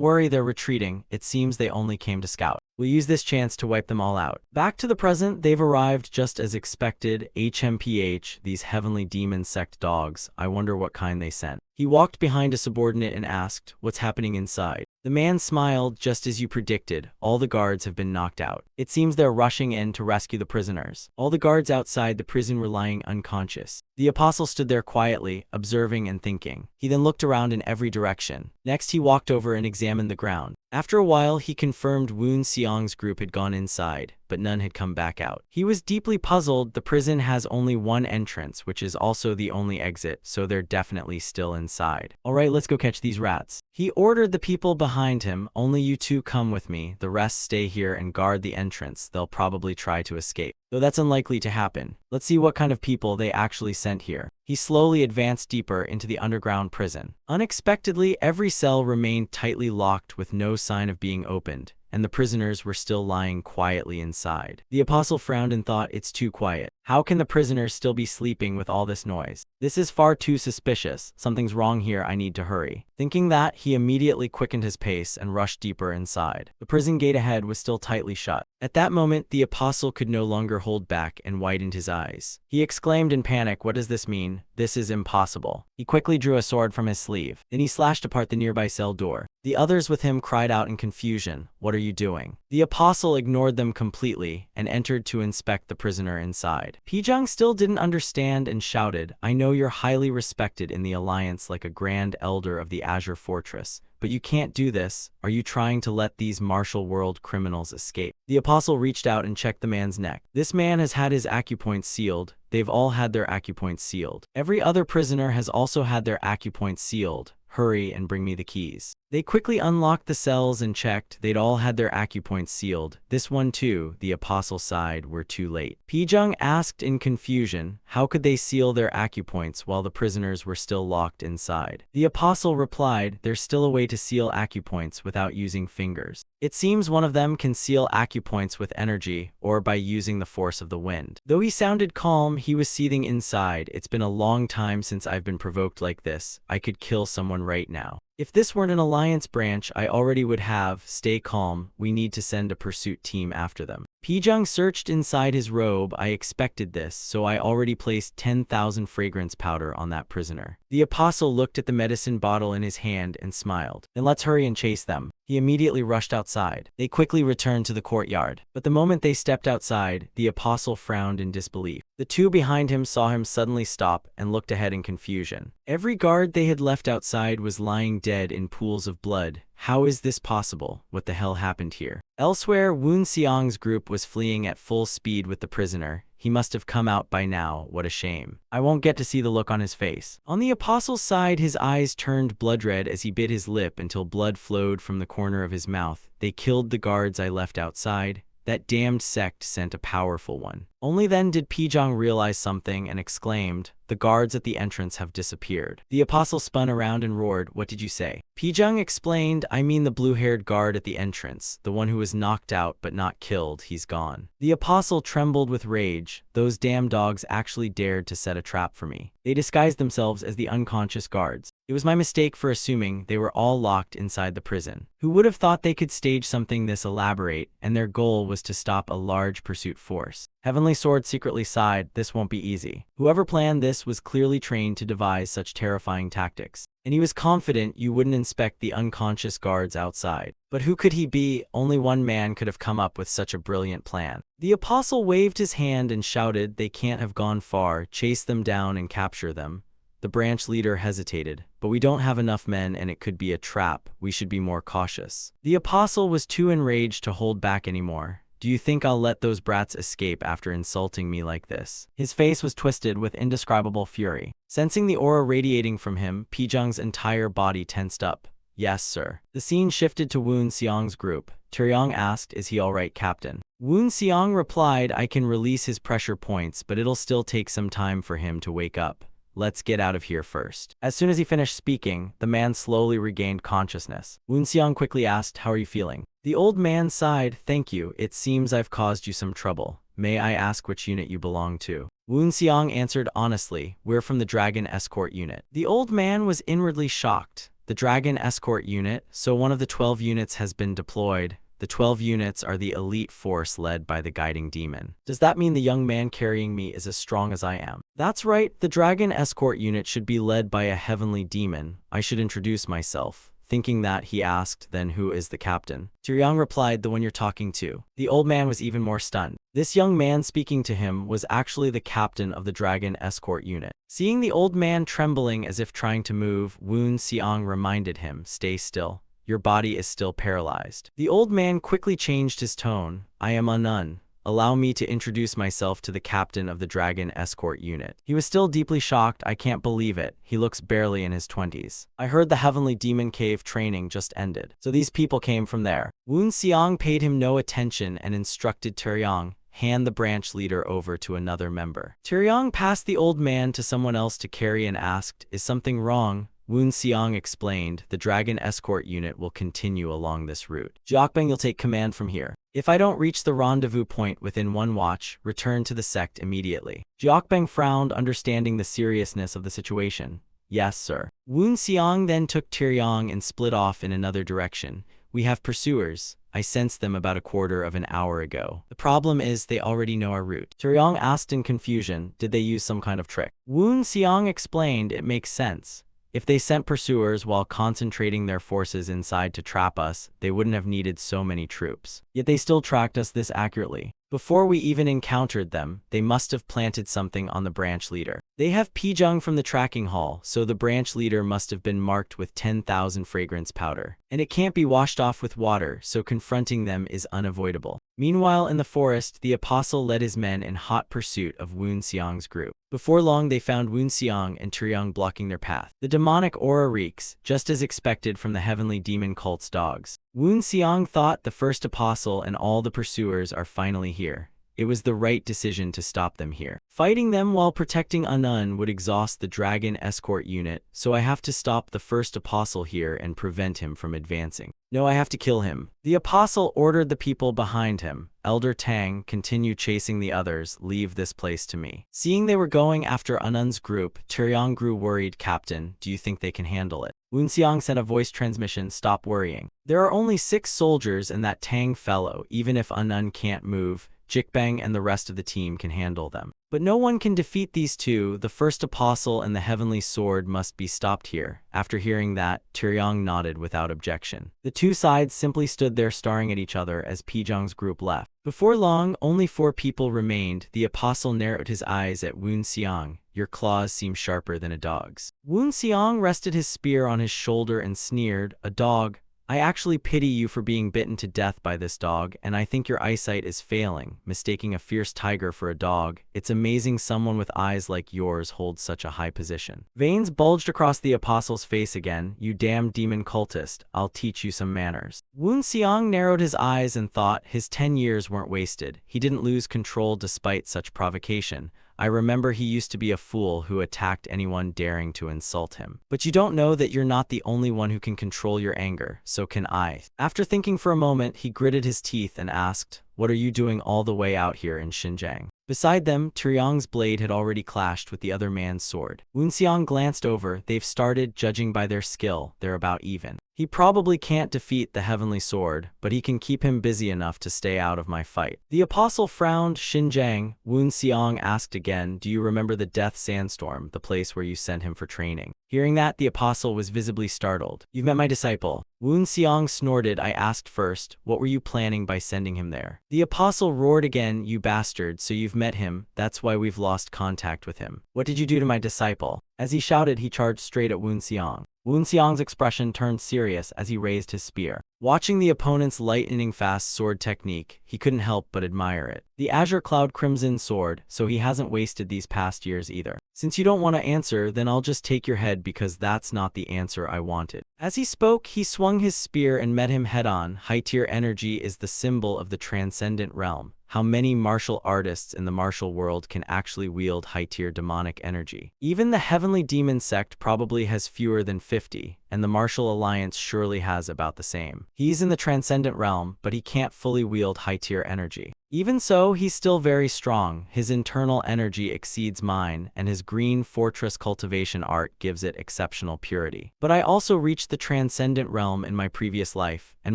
worry, they're retreating. It seems they only came to scout. We'll use this chance to wipe them all out." Back to the present, they've arrived just as expected. HMPH, these heavenly demon sect dogs. I wonder what kind they sent. He walked behind a subordinate and asked, "What's happening inside?" The man smiled, "Just as you predicted, all the guards have been knocked out. It seems they're rushing in to rescue the prisoners. All the guards outside the prison were lying unconscious." The apostle stood there quietly, observing and thinking. He then looked around in every direction. Next, he walked over and examined the ground. After a while, he confirmed Woon Seong's group had gone inside, but none had come back out. He was deeply puzzled. The prison has only one entrance, which is also the only exit, so they're definitely still inside. "All right, let's go catch these rats." He ordered the people behind him, "Only you 2 come with me. The rest stay here and guard the entrance. They'll probably try to escape, though that's unlikely to happen. Let's see what kind of people they actually sent here." He slowly advanced deeper into the underground prison. Unexpectedly, every cell remained tightly locked with no sign of being opened, and the prisoners were still lying quietly inside. The apostle frowned and thought, "It's too quiet. How can the prisoners still be sleeping with all this noise? This is far too suspicious. Something's wrong here. I need to hurry." Thinking that, he immediately quickened his pace and rushed deeper inside. The prison gate ahead was still tightly shut. At that moment, the apostle could no longer hold back and widened his eyes. He exclaimed in panic, "What does this mean? This is impossible." He quickly drew a sword from his sleeve. Then he slashed apart the nearby cell door. The others with him cried out in confusion, "What are you doing?" The apostle ignored them completely and entered to inspect the prisoner inside. Pijong still didn't understand and shouted, "I know you're highly respected in the alliance like a grand elder of the Azure Fortress, but you can't do this. Are you trying to let these martial world criminals escape?" The apostle reached out and checked the man's neck. This man has had his acupoints sealed. They've all had their acupoints sealed. Every other prisoner has also had their acupoints sealed. Hurry and bring me the keys. They quickly unlocked the cells and checked. They'd all had their acupoints sealed. This one too, the apostle sighed, "We're too late." Pijong asked in confusion, how could they seal their acupoints while the prisoners were still locked inside? The apostle replied, "There's still a way to seal acupoints without using fingers. It seems one of them can seal acupoints with energy or by using the force of the wind." Though he sounded calm, he was seething inside. "It's been a long time since I've been provoked like this. I could kill someone right now. If this weren't an alliance branch, I already would have. Stay calm. We need to send a pursuit team after them." Pijong searched inside his robe. "I expected this, so I already placed 10,000 fragrance powder on that prisoner." The apostle looked at the medicine bottle in his hand and smiled. "Then let's hurry and chase them." He immediately rushed outside. They quickly returned to the courtyard. But the moment they stepped outside, the apostle frowned in disbelief. The 2 behind him saw him suddenly stop and looked ahead in confusion. Every guard they had left outside was lying dead in pools of blood. How is this possible? What the hell happened here? Elsewhere, Woon Seong's group was fleeing at full speed with the prisoner. He must have come out by now. What a shame. I won't get to see the look on his face. On the apostle's side, his eyes turned blood red as he bit his lip until blood flowed from the corner of his mouth. They killed the guards I left outside. That damned sect sent a powerful one. Only then did Pijong realize something and exclaimed, "The guards at the entrance have disappeared." The apostle spun around and roared, "What did you say?" Pijong explained, "I mean the blue-haired guard at the entrance, the one who was knocked out but not killed. He's gone." The apostle trembled with rage. "Those damn dogs actually dared to set a trap for me. They disguised themselves as the unconscious guards. It was my mistake for assuming they were all locked inside the prison. Who would have thought they could stage something this elaborate, and their goal was to stop a large pursuit force?" Heavenly Sword secretly sighed, this won't be easy. Whoever planned this was clearly trained to devise such terrifying tactics. And he was confident you wouldn't inspect the unconscious guards outside. But who could he be? Only one man could have come up with such a brilliant plan. The apostle waved his hand and shouted, they can't have gone far, chase them down and capture them. The branch leader hesitated, but we don't have enough men and it could be a trap, we should be more cautious. The apostle was too enraged to hold back anymore. Do you think I'll let those brats escape after insulting me like this? His face was twisted with indescribable fury. Sensing the aura radiating from him, Pijung's entire body tensed up. Yes, sir. The scene shifted to Woon Seong's group. Taeyong asked, is he alright, Captain? Woon Seong replied, I can release his pressure points, but it'll still take some time for him to wake up. Let's get out of here first. As soon as he finished speaking, the man slowly regained consciousness. Woon Seong quickly asked, how are you feeling? The old man sighed, thank you, it seems I've caused you some trouble. May I ask which unit you belong to? Woon Seong answered honestly, we're from the Dragon Escort Unit. The old man was inwardly shocked. The Dragon Escort Unit, so one of the 12 units has been deployed. The 12 units are the elite force led by the guiding demon. Does that mean the young man carrying me is as strong as I am? That's right, the Dragon Escort Unit should be led by a heavenly demon. I should introduce myself. Thinking that, he asked, then who is the captain? Taeyong replied, the one you're talking to. The old man was even more stunned. This young man speaking to him was actually the captain of the Dragon Escort Unit. Seeing the old man trembling as if trying to move, Woon Seong reminded him, stay still. Your body is still paralyzed. The old man quickly changed his tone. I am Unknown. Allow me to introduce myself to the captain of the Dragon Escort Unit. He was still deeply shocked. I can't believe it. He looks barely in his 20s. I heard the Heavenly Demon Cave training just ended. So these people came from there. Woon Seong paid him no attention and instructed Taeyong, hand the branch leader over to another member. Taeyong passed the old man to someone else to carry and asked, is something wrong? Woon Seong explained, the Dragon Escort Unit will continue along this route. Jiokbang, you'll take command from here. If I don't reach the rendezvous point within 1 watch, return to the sect immediately. Jiokbang frowned, understanding the seriousness of the situation. Yes, sir. Woon Seong then took Taeyong and split off in another direction. We have pursuers. I sensed them about a quarter of an hour ago. The problem is they already know our route. Taeyong asked in confusion, did they use some kind of trick? Woon Seong explained, it makes sense. If they sent pursuers while concentrating their forces inside to trap us, they wouldn't have needed so many troops. Yet they still tracked us this accurately. Before we even encountered them, they must have planted something on the branch leader. They have Pijung from the tracking hall, so the branch leader must have been marked with 10,000 fragrance powder. And it can't be washed off with water, so confronting them is unavoidable. Meanwhile, in the forest, the apostle led his men in hot pursuit of Woon Seong's group. Before long, they found Woon Seong and Taeyong blocking their path. The demonic aura reeks, just as expected from the heavenly demon cult's dogs. Woon Seong thought the first apostle and all the pursuers are finally here. It was the right decision to stop them here. Fighting them while protecting Unknown would exhaust the Dragon Escort Unit, so I have to stop the first apostle here and prevent him from advancing. No, I have to kill him. The apostle ordered the people behind him. Elder Tang, continue chasing the others, leave this place to me. Seeing they were going after Unknown's group, Taeyong grew worried. Captain, do you think they can handle it? Woon Seong sent a voice transmission, stop worrying. There are only 6 soldiers and that Tang fellow, even if Unknown can't move, Jikbang and the rest of the team can handle them. But no one can defeat these two. The first apostle and the heavenly sword must be stopped here. After hearing that, Taeyong nodded without objection. The two sides simply stood there staring at each other as Pijung's group left. Before long, only 4 people remained. The apostle narrowed his eyes at Woon Seong. Your claws seem sharper than a dog's. Woon Seong rested his spear on his shoulder and sneered, a dog? I actually pity you for being bitten to death by this dog, and I think your eyesight is failing, mistaking a fierce tiger for a dog. It's amazing someone with eyes like yours holds such a high position. Veins bulged across the apostle's face again. You damn demon cultist, I'll teach you some manners. Woon Seong narrowed his eyes and thought his 10 years weren't wasted. He didn't lose control despite such provocation. I remember he used to be a fool who attacked anyone daring to insult him. But you don't know that you're not the only one who can control your anger, so can I. After thinking for a moment, he gritted his teeth and asked, what are you doing all the way out here in Xinjiang? Beside them, Tyriong's blade had already clashed with the other man's sword. Woonseong glanced over. They've started, judging by their skill, they're about even. He probably can't defeat the heavenly sword, but he can keep him busy enough to stay out of my fight. The apostle frowned. Xinjiang, Woonseong asked again, do you remember the death sandstorm, the place where you sent him for training? Hearing that, the apostle was visibly startled. You've met my disciple. Woonseong snorted. I asked first, what were you planning by sending him there? The apostle roared again, you bastard, so you've met him, that's why we've lost contact with him. What did you do to my disciple? As he shouted, he charged straight at Woonseong. Woonseong's expression turned serious as he raised his spear. Watching the opponent's lightning-fast sword technique, he couldn't help but admire it. The Azure Cloud Crimson sword, so he hasn't wasted these past years either. Since you don't want to answer, then I'll just take your head because that's not the answer I wanted. As he spoke, he swung his spear and met him head-on. High-tier energy is the symbol of the transcendent realm. How many martial artists in the martial world can actually wield high-tier demonic energy? Even the Heavenly Demon Sect probably has fewer than 50, and the Martial Alliance surely has about the same. He's in the transcendent realm, but he can't fully wield high-tier energy. Even so, he's still very strong. His internal energy exceeds mine, and his green fortress cultivation art gives it exceptional purity. But I also reached the transcendent realm in my previous life, and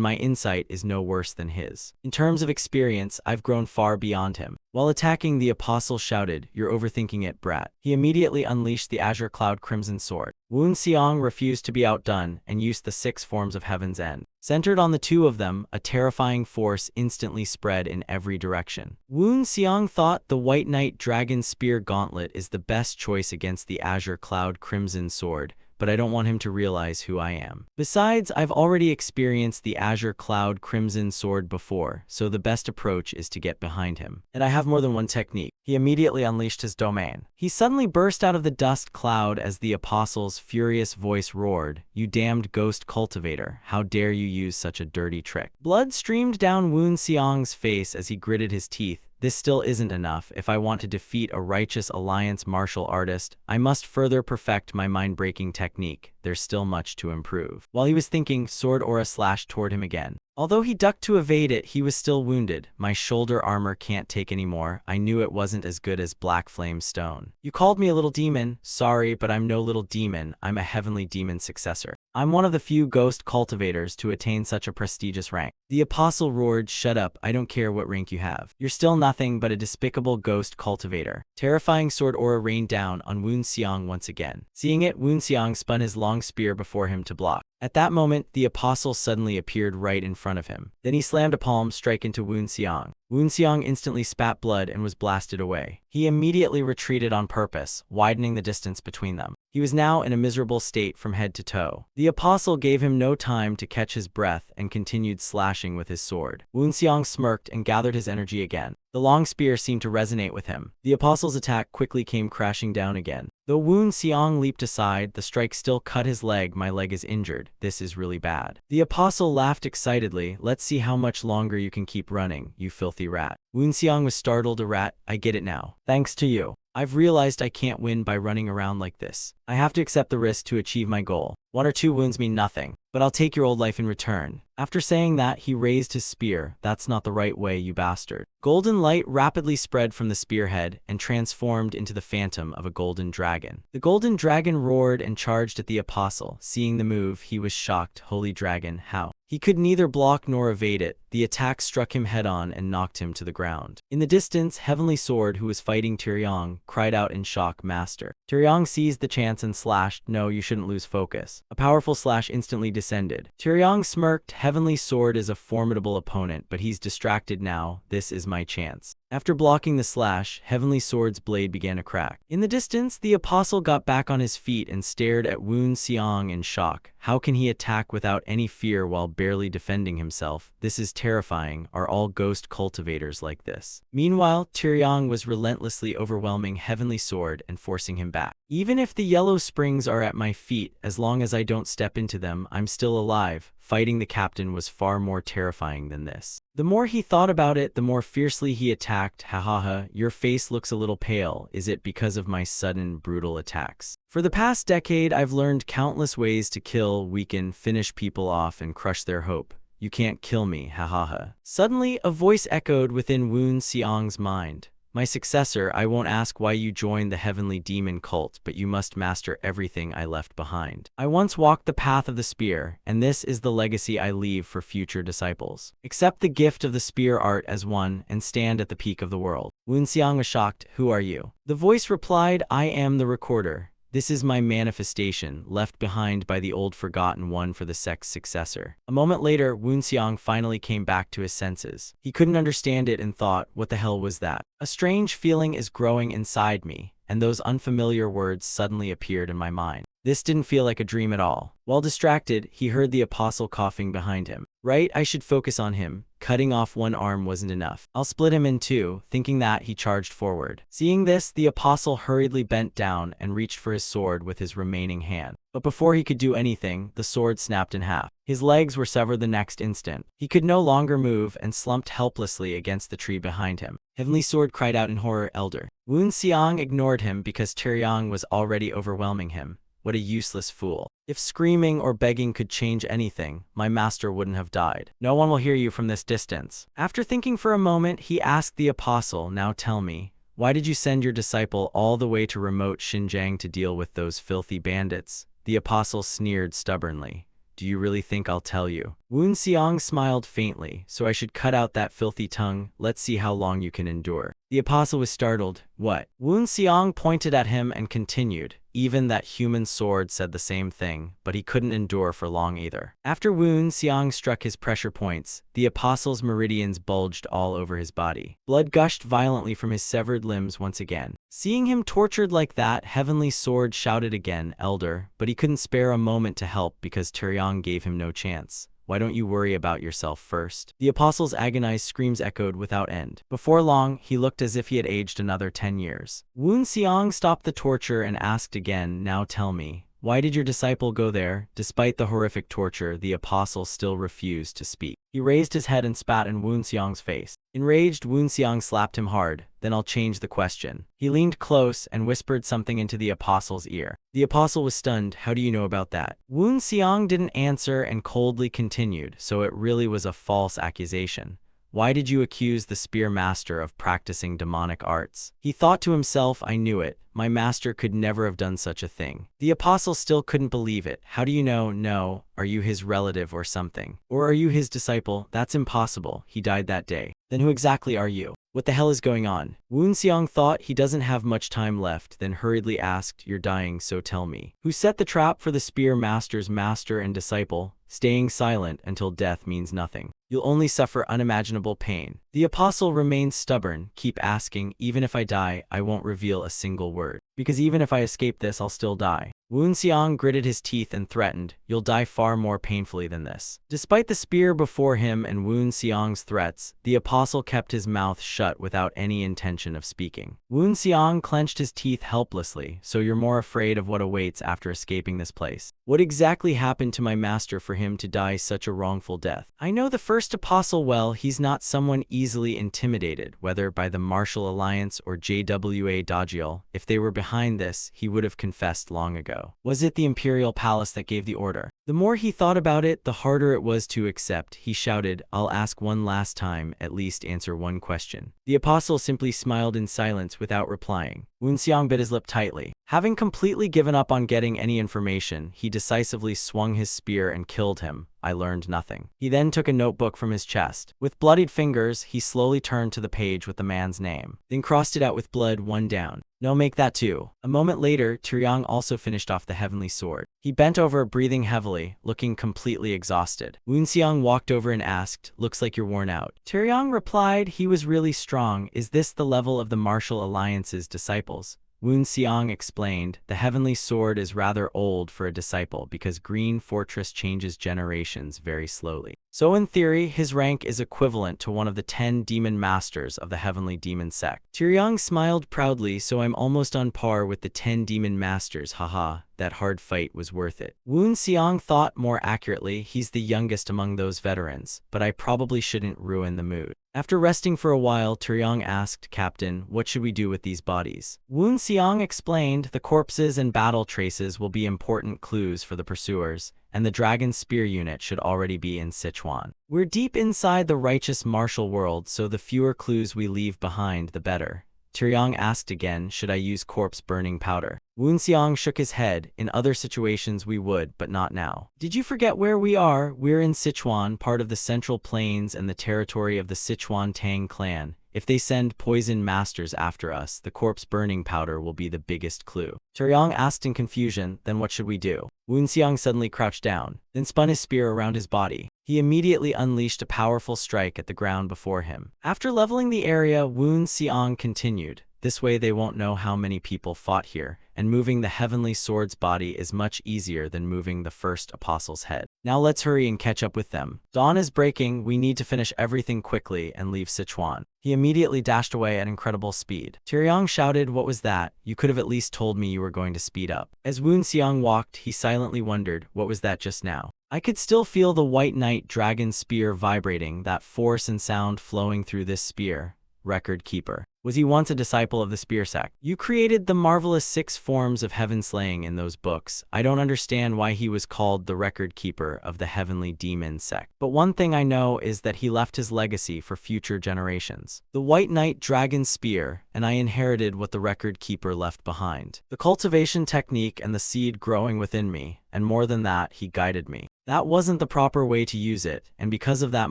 my insight is no worse than his. In terms of experience, I've grown far beyond him. While attacking, the apostle shouted, you're overthinking it, brat. He immediately unleashed the Azure Cloud Crimson sword. Woonseong refused to be outdone and used the 6 forms of Heaven's End. Centered on the 2 of them, a terrifying force instantly spread in every direction. Woonseong thought the White Knight Dragon Spear Gauntlet is the best choice against the Azure Cloud Crimson sword, but I don't want him to realize who I am. Besides, I've already experienced the Azure Cloud Crimson sword before, so the best approach is to get behind him. And I have more than one technique. He immediately unleashed his domain. He suddenly burst out of the dust cloud as the apostle's furious voice roared, you damned ghost cultivator, how dare you use such a dirty trick. Blood streamed down Woonseong's face as he gritted his teeth. This still isn't enough. If I want to defeat a righteous alliance martial artist, I must further perfect my mind-breaking technique. There's still much to improve. While he was thinking, sword aura slashed toward him again. Although he ducked to evade it, he was still wounded. My shoulder armor can't take any more. I knew it wasn't as good as Black Flame Stone. You called me a little demon. Sorry, but I'm no little demon. I'm a heavenly demon successor. I'm one of the few ghost cultivators to attain such a prestigious rank. The apostle roared, shut up, I don't care what rank you have. You're still nothing but a despicable ghost cultivator. Terrifying sword aura rained down on Woonseong once again. Seeing it, Woonseong spun his long spear before him to block. At that moment, the apostle suddenly appeared right in front of him. Then he slammed a palm strike into Woonseong. Woonseong instantly spat blood and was blasted away. He immediately retreated on purpose, widening the distance between them. He was now in a miserable state from head to toe. The apostle gave him no time to catch his breath and continued slashing with his sword. Woonseong smirked and gathered his energy again. The long spear seemed to resonate with him. The apostle's attack quickly came crashing down again. Though Woonseong leaped aside, the strike still cut his leg. My leg is injured. This is really bad. The apostle laughed excitedly. Let's see how much longer you can keep running, you filthy rat. Woonseong was startled. A rat? I get it now. Thanks to you. I've realized I can't win by running around like this. I have to accept the risk to achieve my goal. 1 or 2 wounds mean nothing, but I'll take your old life in return. After saying that, he raised his spear. That's not the right way, you bastard. Golden light rapidly spread from the spearhead and transformed into the phantom of a golden dragon. The golden dragon roared and charged at the apostle. Seeing the move, he was shocked. Holy dragon, how? He could neither block nor evade it. The attack struck him head-on and knocked him to the ground. In the distance, Heavenly Sword, who was fighting Tyriong, cried out in shock, Master. Tyriong seized the chance and slashed. No, you shouldn't lose focus. A powerful slash instantly descended. Tyriong smirked. Heavenly Sword is a formidable opponent, but he's distracted now. This is my chance. After blocking the slash, Heavenly Sword's blade began to crack. In the distance, the apostle got back on his feet and stared at Woonseong in shock. How can he attack without any fear while barely defending himself? This is terrifying. Are all ghost cultivators like this? Meanwhile, Tyriong was relentlessly overwhelming Heavenly Sword and forcing him back. Even if the yellow springs are at my feet, as long as I don't step into them, I'm still alive. Fighting the captain was far more terrifying than this. The more he thought about it, the more fiercely he attacked. Ha, your face looks a little pale. Is it because of my sudden, brutal attacks? For the past decade, I've learned countless ways to kill, weaken, finish people off, and crush their hope. You can't kill me, ha. Suddenly, a voice echoed within Woonseong's mind. My successor, I won't ask why you joined the heavenly demon cult, but you must master everything I left behind. I once walked the path of the spear, and this is the legacy I leave for future disciples. Accept the gift of the spear art as one and stand at the peak of the world. Xiang was shocked. Who are you? The voice replied, I am the recorder. This is my manifestation, left behind by the old forgotten one for the sect's successor. A moment later, Xiang finally came back to his senses. He couldn't understand it and thought, what the hell was that? A strange feeling is growing inside me, and those unfamiliar words suddenly appeared in my mind. This didn't feel like a dream at all. While distracted, he heard the apostle coughing behind him. Right, I should focus on him. Cutting off one arm wasn't enough. I'll split him in two. Thinking that, he charged forward. Seeing this, the apostle hurriedly bent down and reached for his sword with his remaining hand. But before he could do anything, the sword snapped in half. His legs were severed the next instant. He could no longer move and slumped helplessly against the tree behind him. Heavenly Sword cried out in horror, Elder. Xiang ignored him because Taeyang was already overwhelming him. What a useless fool. If screaming or begging could change anything, my master wouldn't have died. No one will hear you from this distance. After thinking for a moment, he asked the apostle, now tell me, why did you send your disciple all the way to remote Xinjiang to deal with those filthy bandits? The apostle sneered stubbornly. Do you really think I'll tell you? Xiang smiled faintly, so I should cut out that filthy tongue. Let's see how long you can endure. The apostle was startled. What? Xiang pointed at him and continued. Even that human sword said the same thing, but he couldn't endure for long either. After Xiang struck his pressure points, the apostle's meridians bulged all over his body. Blood gushed violently from his severed limbs once again. Seeing him tortured like that, Heavenly Sword shouted again, Elder, but he couldn't spare a moment to help because Taeyang gave him no chance. Why don't you worry about yourself first? The apostle's agonized screams echoed without end. Before long, he looked as if he had aged another 10 years. Xiang stopped the torture and asked again, now tell me, why did your disciple go there? Despite the horrific torture, the apostle still refused to speak. He raised his head and spat in Xiang's face. Enraged, Xiang slapped him hard. Then I'll change the question. He leaned close and whispered something into the apostle's ear. The apostle was stunned. How do you know about that? Xiang didn't answer and coldly continued, so it really was a false accusation. Why did you accuse the spear master of practicing demonic arts? He thought to himself, I knew it. My master could never have done such a thing. The apostle still couldn't believe it. How do you know? No. Are you his relative or something? Or are you his disciple? That's impossible. He died that day. Then who exactly are you? What the hell is going on? Xiang thought he doesn't have much time left, then hurriedly asked, You're dying, so tell me. Who set the trap for the spear master's master and disciple? Staying silent until death means nothing. You'll only suffer unimaginable pain. The apostle remained stubborn. Keep asking. Even if I die, I won't reveal a single word. Because even if I escape this, I'll still die. Xiang gritted his teeth and threatened, You'll die far more painfully than this. Despite the spear before him and Xiang's threats, the apostle kept his mouth shut without any intention of speaking. Xiang clenched his teeth helplessly, so you're more afraid of what awaits after escaping this place. What exactly happened to my master for him to die such a wrongful death? I know the first apostle well. He's not someone easily intimidated, whether by the Martial Alliance or JWA Dajiel. If they were behind this, he would have confessed long ago. Was it the Imperial Palace that gave the order? The more he thought about it, the harder it was to accept. He shouted, I'll ask one last time, at least answer one question. The apostle simply smiled in silence without replying. Xiang bit his lip tightly. Having completely given up on getting any information, he decisively swung his spear and killed him. I learned nothing. He then took a notebook from his chest. With bloodied fingers, he slowly turned to the page with the man's name, then crossed it out with blood one down. No, make that too. A moment later, Taeyang also finished off the heavenly sword. He bent over, breathing heavily, looking completely exhausted. Xiang walked over and asked, Looks like you're worn out. Taeyang replied he was really strong. Is this the level of the Martial Alliance's disciples? Xiang explained, the heavenly sword is rather old for a disciple because Green Fortress changes generations very slowly. So in theory, his rank is equivalent to one of the 10 demon masters of the heavenly demon sect. Taeyang smiled proudly, so I'm almost on par with the 10 demon masters, haha. That hard fight was worth it. Xiang thought more accurately, he's the youngest among those veterans, but I probably shouldn't ruin the mood. After resting for a while, Taeyang asked, Captain, what should we do with these bodies? Xiang explained, the corpses and battle traces will be important clues for the pursuers, and the Dragon Spear unit should already be in Sichuan. We're deep inside the righteous martial world, so the fewer clues we leave behind, the better. Taeyong asked again, should I use corpse burning powder? Woon Seong shook his head. In other situations we would, but not now. Did you forget where we are? We're in Sichuan, part of the Central Plains and the territory of the Sichuan Tang clan. If they send poison masters after us, the corpse burning powder will be the biggest clue. Taeyong asked in confusion, then what should we do? Woon Seong suddenly crouched down, then spun his spear around his body. He immediately unleashed a powerful strike at the ground before him. After leveling the area, Woon Seong continued. This way they won't know how many people fought here, and moving the heavenly sword's body is much easier than moving the first apostle's head. Now let's hurry and catch up with them. Dawn is breaking, we need to finish everything quickly and leave Sichuan. He immediately dashed away at incredible speed. Taeyong shouted, what was that? You could have at least told me you were going to speed up. As Woon Seong walked, he silently wondered, what was that just now? I could still feel the white knight dragon spear vibrating, that force and sound flowing through this spear. Record keeper. Was he once a disciple of the spear sect? You created the marvelous 6 forms of heaven slaying in those books. I don't understand why he was called the record keeper of the heavenly demon sect. But one thing I know is that he left his legacy for future generations. The white knight dragon spear, and I inherited what the record keeper left behind. The cultivation technique and the seed growing within me, and more than that, he guided me. That wasn't the proper way to use it, and because of that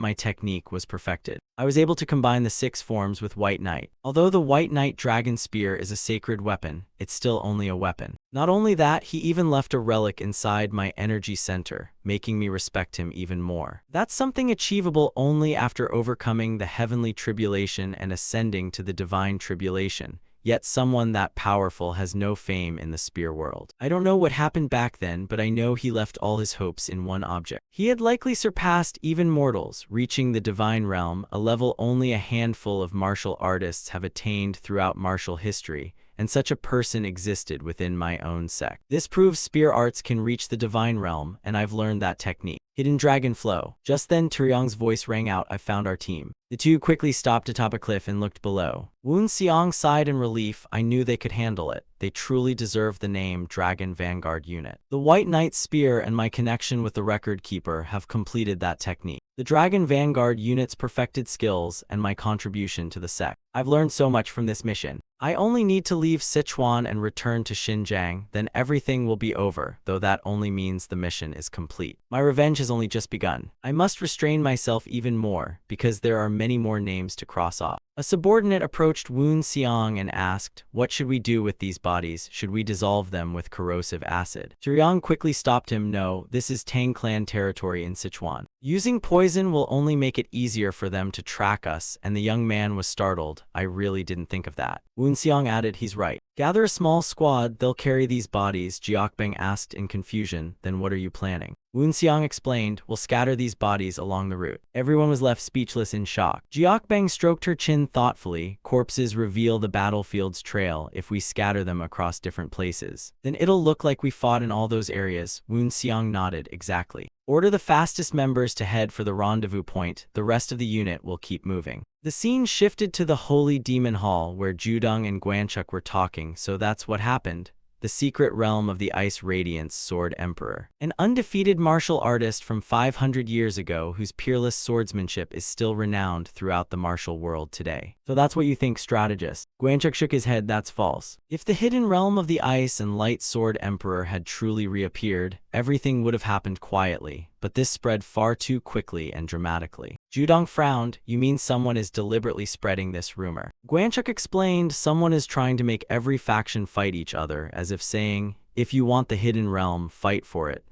my technique was perfected. I was able to combine the 6 forms with White Knight. Although the White Knight Dragon Spear is a sacred weapon, it's still only a weapon. Not only that, he even left a relic inside my energy center, making me respect him even more. That's something achievable only after overcoming the heavenly tribulation and ascending to the divine tribulation. Yet someone that powerful has no fame in the spear world. I don't know what happened back then, but I know he left all his hopes in one object. He had likely surpassed even mortals, reaching the divine realm, a level only a handful of martial artists have attained throughout martial history, and such a person existed within my own sect. This proves spear arts can reach the divine realm, and I've learned that technique. Hidden Dragon Flow. Just then Taeyong's voice rang out, I found our team. The two quickly stopped atop a cliff and looked below. Woon Seong sighed in relief. I knew they could handle it. They truly deserved the name Dragon Vanguard Unit. The White Knight's spear and my connection with the Record Keeper have completed that technique. The Dragon Vanguard Unit's perfected skills and my contribution to the sect. I've learned so much from this mission. I only need to leave Sichuan and return to Xinjiang, then everything will be over, though that only means the mission is complete. My revenge has only just begun. I must restrain myself even more, because there are many more names to cross off. A subordinate approached Woon Seong and asked, what should we do with these bodies? Should we dissolve them with corrosive acid? Taeyong quickly stopped him. No, this is Tang clan territory in Sichuan. Using poison will only make it easier for them to track us, and the young man was startled. I really didn't think of that. Woon Seong added, he's right. Gather a small squad, they'll carry these bodies, Jiokbang asked in confusion. Then what are you planning? Woon Seong explained, we'll scatter these bodies along the route. Everyone was left speechless in shock. Jiokbang stroked her chin thoughtfully. Corpses reveal the battlefield's trail if we scatter them across different places. Then it'll look like we fought in all those areas. Woon Seong nodded, exactly. Order the fastest members to head for the rendezvous point. The rest of the unit will keep moving. The scene shifted to the Holy Demon Hall where Judong and Guanchuk were talking, so that's what happened. The secret realm of the Ice Radiance Sword Emperor. An undefeated martial artist from 500 years ago whose peerless swordsmanship is still renowned throughout the martial world today. So that's what you think, strategist? Guanchuk shook his head, that's false. If the hidden realm of the Ice and Light Sword Emperor had truly reappeared, everything would have happened quietly, but this spread far too quickly and dramatically. Judong frowned, you mean someone is deliberately spreading this rumor? Guanchuk explained, someone is trying to make every faction fight each other, as if saying, if you want the hidden realm, fight for it.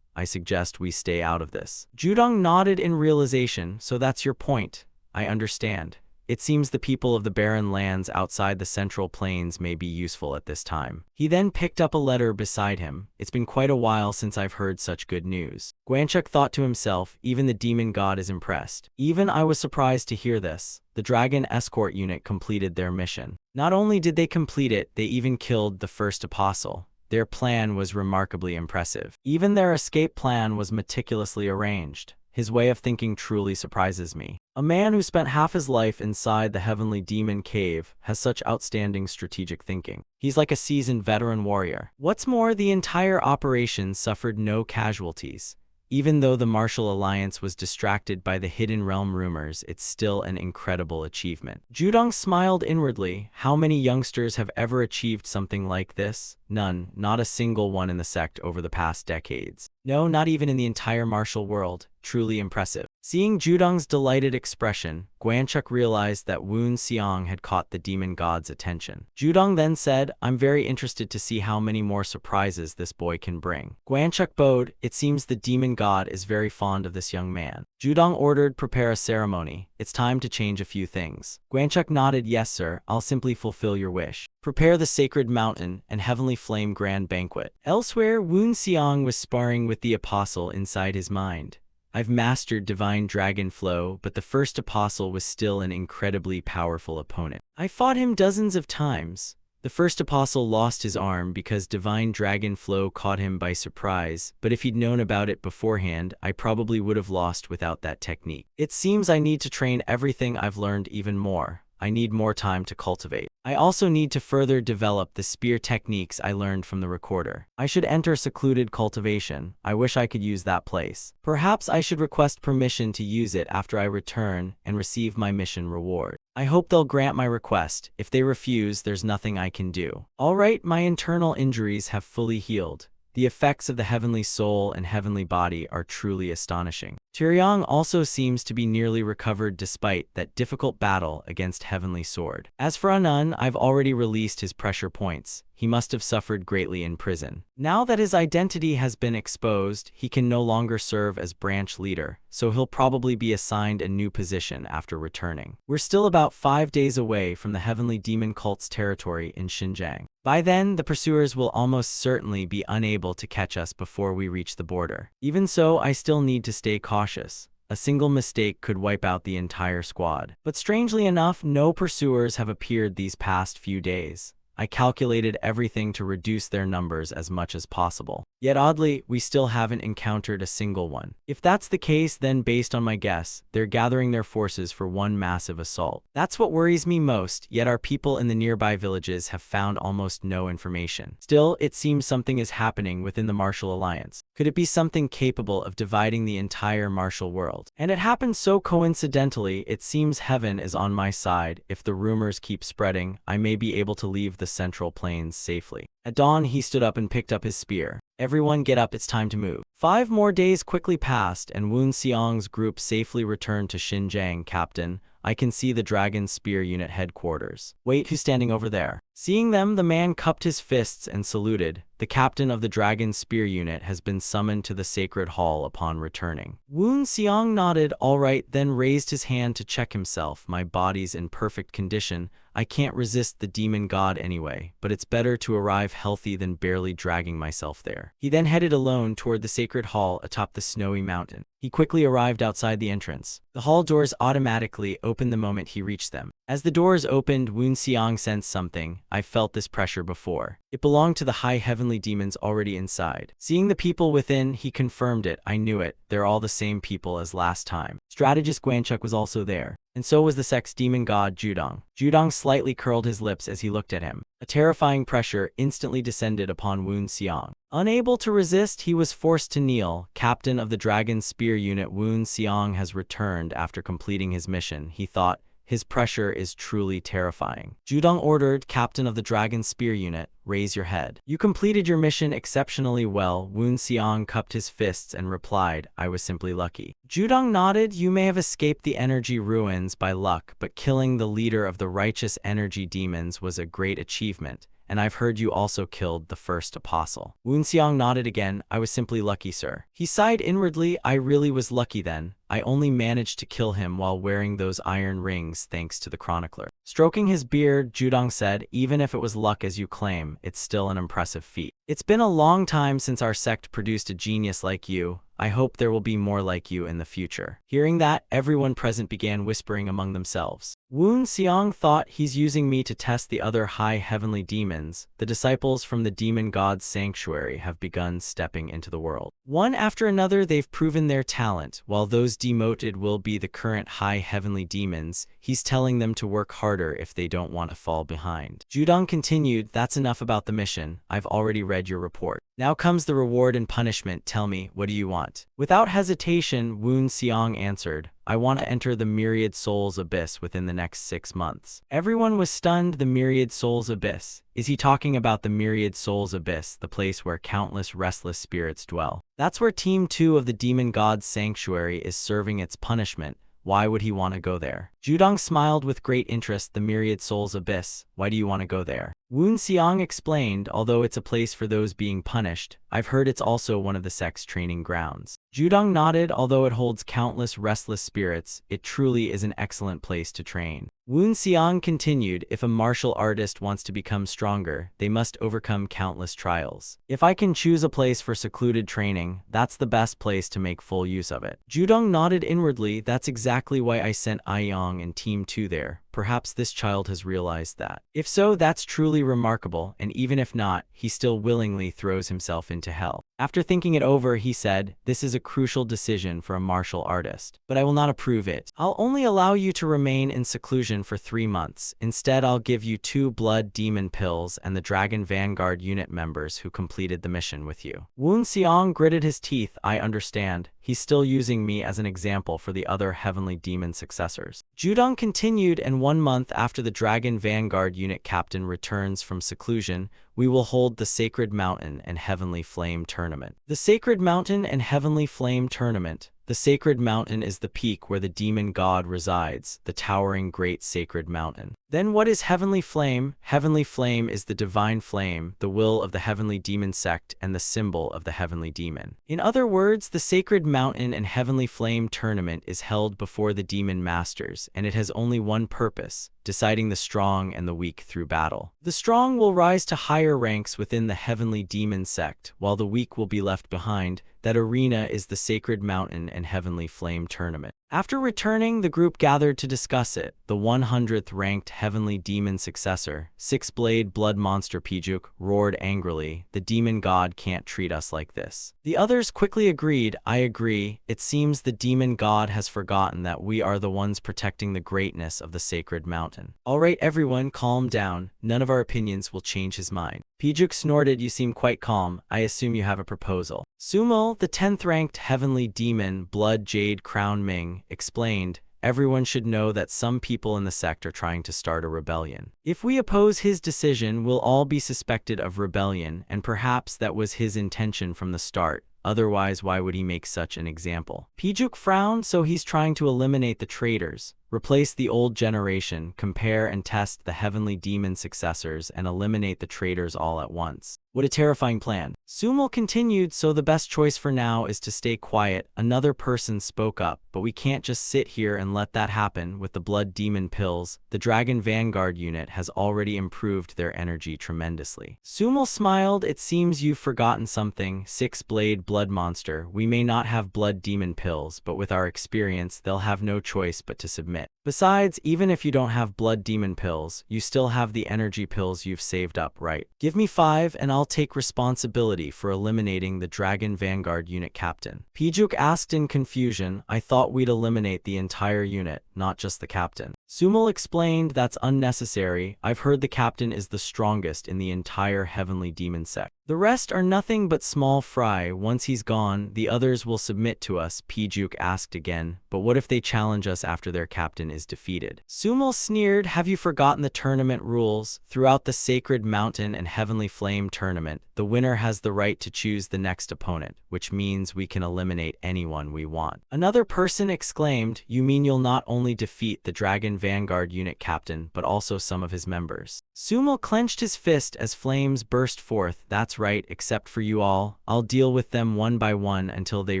I suggest we stay out of this. Judong nodded in realization, so that's your point. I understand. It seems the people of the barren lands outside the Central Plains may be useful at this time. He then picked up a letter beside him. It's been quite a while since I've heard such good news. Guanchuk thought to himself, even the demon god is impressed. Even I was surprised to hear this. The Dragon Escort Unit completed their mission. Not only did they complete it, they even killed the first apostle. Their plan was remarkably impressive. Even their escape plan was meticulously arranged. His way of thinking truly surprises me. A man who spent half his life inside the heavenly demon cave has such outstanding strategic thinking. He's like a seasoned veteran warrior. What's more, the entire operation suffered no casualties. Even though the Martial Alliance was distracted by the Hidden Realm rumors, it's still an incredible achievement. Judong smiled inwardly. How many youngsters have ever achieved something like this? None, not a single one in the sect over the past decades. No, not even in the entire martial world. Truly impressive. Seeing Judong's delighted expression, Guanchuk realized that Woon Seong had caught the demon god's attention. Judong then said, "I'm very interested to see how many more surprises this boy can bring." Guanchuk bowed. It seems the demon god is very fond of this young man. Judong ordered, "Prepare a ceremony. It's time to change a few things." Guanchuk nodded, "Yes, sir. I'll simply fulfill your wish. Prepare the sacred mountain and heavenly flame grand banquet." Elsewhere, Woon Seong was sparring with the apostle inside his mind. "I've mastered Divine Dragon Flow, but the first apostle was still an incredibly powerful opponent. I fought him dozens of times. The first apostle lost his arm because Divine Dragon Flow caught him by surprise, but if he'd known about it beforehand, I probably would have lost without that technique. It seems I need to train everything I've learned even more. I need more time to cultivate. I also need to further develop the spear techniques I learned from the recorder. I should enter secluded cultivation. I wish I could use that place. Perhaps I should request permission to use it after I return and receive my mission reward. I hope they'll grant my request. If they refuse, there's nothing I can do. All right, my internal injuries have fully healed. The effects of the heavenly soul and heavenly body are truly astonishing. Tyryong also seems to be nearly recovered despite that difficult battle against Heavenly Sword. As for Anun, I've already released his pressure points. He must have suffered greatly in prison. Now that his identity has been exposed, he can no longer serve as branch leader, so he'll probably be assigned a new position after returning. We're still about 5 days away from the Heavenly Demon Cult's territory in Xinjiang. By then, the pursuers will almost certainly be unable to catch us before we reach the border. Even so, I still need to stay cautious. A single mistake could wipe out the entire squad. But strangely enough, no pursuers have appeared these past few days. I calculated everything to reduce their numbers as much as possible. Yet oddly, we still haven't encountered a single one. If that's the case, then based on my guess, they're gathering their forces for one massive assault. That's what worries me most, yet our people in the nearby villages have found almost no information. Still, it seems something is happening within the Martial Alliance. Could it be something capable of dividing the entire martial world? And it happened so coincidentally, it seems heaven is on my side. If the rumors keep spreading, I may be able to leave the Central Plains safely. At dawn, he stood up and picked up his spear. Everyone get up, it's time to move. 5 more days quickly passed, and Woon Seong's group safely returned to Xinjiang. Captain, I can see the Dragon Spear Unit headquarters. Wait, who's standing over there? Seeing them, the man cupped his fists and saluted. The captain of the Dragon Spear Unit has been summoned to the Sacred Hall upon returning. Woon Seong nodded, all right, then raised his hand to check himself. My body's in perfect condition. I can't resist the demon god anyway, but it's better to arrive healthy than barely dragging myself there. He then headed alone toward the Sacred Hall atop the snowy mountain. He quickly arrived outside the entrance. The hall doors automatically opened the moment he reached them. As the doors opened, Woon Seong sensed something. I felt this pressure before. It belonged to the high heavenly demons already inside. Seeing the people within, he confirmed it. I knew it. They're all the same people as last time. Strategist Guanchuk was also there. And so was the sect's demon god, Judong. Judong slightly curled his lips as he looked at him. A terrifying pressure instantly descended upon Woon Seong. Unable to resist, he was forced to kneel. Captain of the Dragon Spear Unit Woon Seong has returned after completing his mission, he thought. His pressure is truly terrifying. Judong ordered, Captain of the Dragon Spear Unit, raise your head. You completed your mission exceptionally well. Woon Seong cupped his fists and replied, I was simply lucky. Judong nodded, you may have escaped the energy ruins by luck, but killing the leader of the righteous energy demons was a great achievement. And I've heard you also killed the first apostle. Woon Seong nodded again, I was simply lucky, sir. He sighed inwardly, I really was lucky then. I only managed to kill him while wearing those iron rings thanks to the chronicler. Stroking his beard, Judong said, even if it was luck as you claim, it's still an impressive feat. It's been a long time since our sect produced a genius like you. I hope there will be more like you in the future. Hearing that, everyone present began whispering among themselves. Woon Seong thought, he's using me to test the other high heavenly demons. The disciples from the demon god's sanctuary have begun stepping into the world. One after another, they've proven their talent, while those demoted will be the current high heavenly demons. He's telling them to work harder if they don't want to fall behind. Judong continued, that's enough about the mission. I've already read your report. Now comes the reward and punishment. Tell me, what do you want? Without hesitation, Woon Seong answered, I want to enter the Myriad Souls Abyss within the next 6 months. Everyone was stunned. The Myriad Souls Abyss. Is he talking about the Myriad Souls Abyss, the place where countless restless spirits dwell? That's where Team 2 of the Demon God's Sanctuary is serving its punishment. Why would he want to go there? Judong smiled with great interest. The Myriad Souls Abyss. Why do you want to go there? Woon Seong explained, although it's a place for those being punished, I've heard it's also one of the sect's training grounds. Judong nodded. Although it holds countless restless spirits, it truly is an excellent place to train. Woon Seong continued, if a martial artist wants to become stronger, they must overcome countless trials. If I can choose a place for secluded training, that's the best place to make full use of it. Judong nodded inwardly. That's exactly why I sent Aiyong and Team 2 there. Perhaps this child has realized that. If so, that's truly remarkable, and even if not, he still willingly throws himself into hell. After thinking it over, he said, this is a crucial decision for a martial artist, but I will not approve it. I'll only allow you to remain in seclusion for 3 months. Instead, I'll give you 2 blood demon pills and the Dragon Vanguard unit members who completed the mission with you. Woon Seong gritted his teeth. I understand. He's still using me as an example for the other heavenly demon successors. Judong continued, and 1 month after the Dragon Vanguard unit captain returns from seclusion, we will hold the Sacred Mountain and Heavenly Flame Tournament. The Sacred Mountain and Heavenly Flame Tournament. The Sacred Mountain is the peak where the demon god resides, the towering great sacred mountain. Then what is Heavenly Flame? Heavenly Flame is the divine flame, the will of the heavenly demon sect and the symbol of the heavenly demon. In other words, the Sacred Mountain and Heavenly Flame Tournament is held before the demon masters, and it has only one purpose: deciding the strong and the weak through battle. The strong will rise to higher ranks within the heavenly demon sect, while the weak will be left behind. That arena is the Sacred Mountain and Heavenly Flame Tournament. After returning, the group gathered to discuss it. The 100th ranked heavenly demon successor, Six-Blade Blood Monster Pijuk, roared angrily, the demon god can't treat us like this. The others quickly agreed. I agree. It seems the demon god has forgotten that we are the ones protecting the greatness of the Sacred Mountain. Alright everyone, calm down. None of our opinions will change his mind. Pijuk snorted. You seem quite calm. I assume you have a proposal. Sumo, the 10th ranked heavenly demon, Blood Jade Crown Ming, explained, everyone should know that some people in the sect are trying to start a rebellion. If we oppose his decision, we'll all be suspected of rebellion, and perhaps that was his intention from the start. Otherwise, why would he make such an example? Pijuk frowned. So he's trying to eliminate the traitors, replace the old generation, compare and test the heavenly demon successors, and eliminate the traitors all at once. What a terrifying plan. Sumo continued, so the best choice for now is to stay quiet. Another person spoke up, but we can't just sit here and let that happen. With the blood demon pills, the Dragon Vanguard unit has already improved their energy tremendously. Sumo smiled. It seems you've forgotten something. Six-Blade Blood Monster, we may not have blood demon pills, but with our experience, they'll have no choice but to submit. Besides, even if you don't have blood demon pills, you still have the energy pills you've saved up, right? Give me 5 and I'll take responsibility for eliminating the Dragon Vanguard unit captain. Pijuk asked in confusion, I thought we'd eliminate the entire unit, not just the captain. Sumo explained, that's unnecessary. I've heard the captain is the strongest in the entire heavenly demon sect. The rest are nothing but small fry. Once he's gone, the others will submit to us. Pijuk asked again, but what if they challenge us after their captain is defeated? Sumo sneered, have you forgotten the tournament rules? Throughout the Sacred Mountain and Heavenly Flame tournament, the winner has the right to choose the next opponent, which means we can eliminate anyone we want. Another person exclaimed, you mean you'll not only defeat the Dragon Vanguard unit captain, but also some of his members? Sumo clenched his fist as flames burst forth. That's right, except for you all. I'll deal with them one by one until they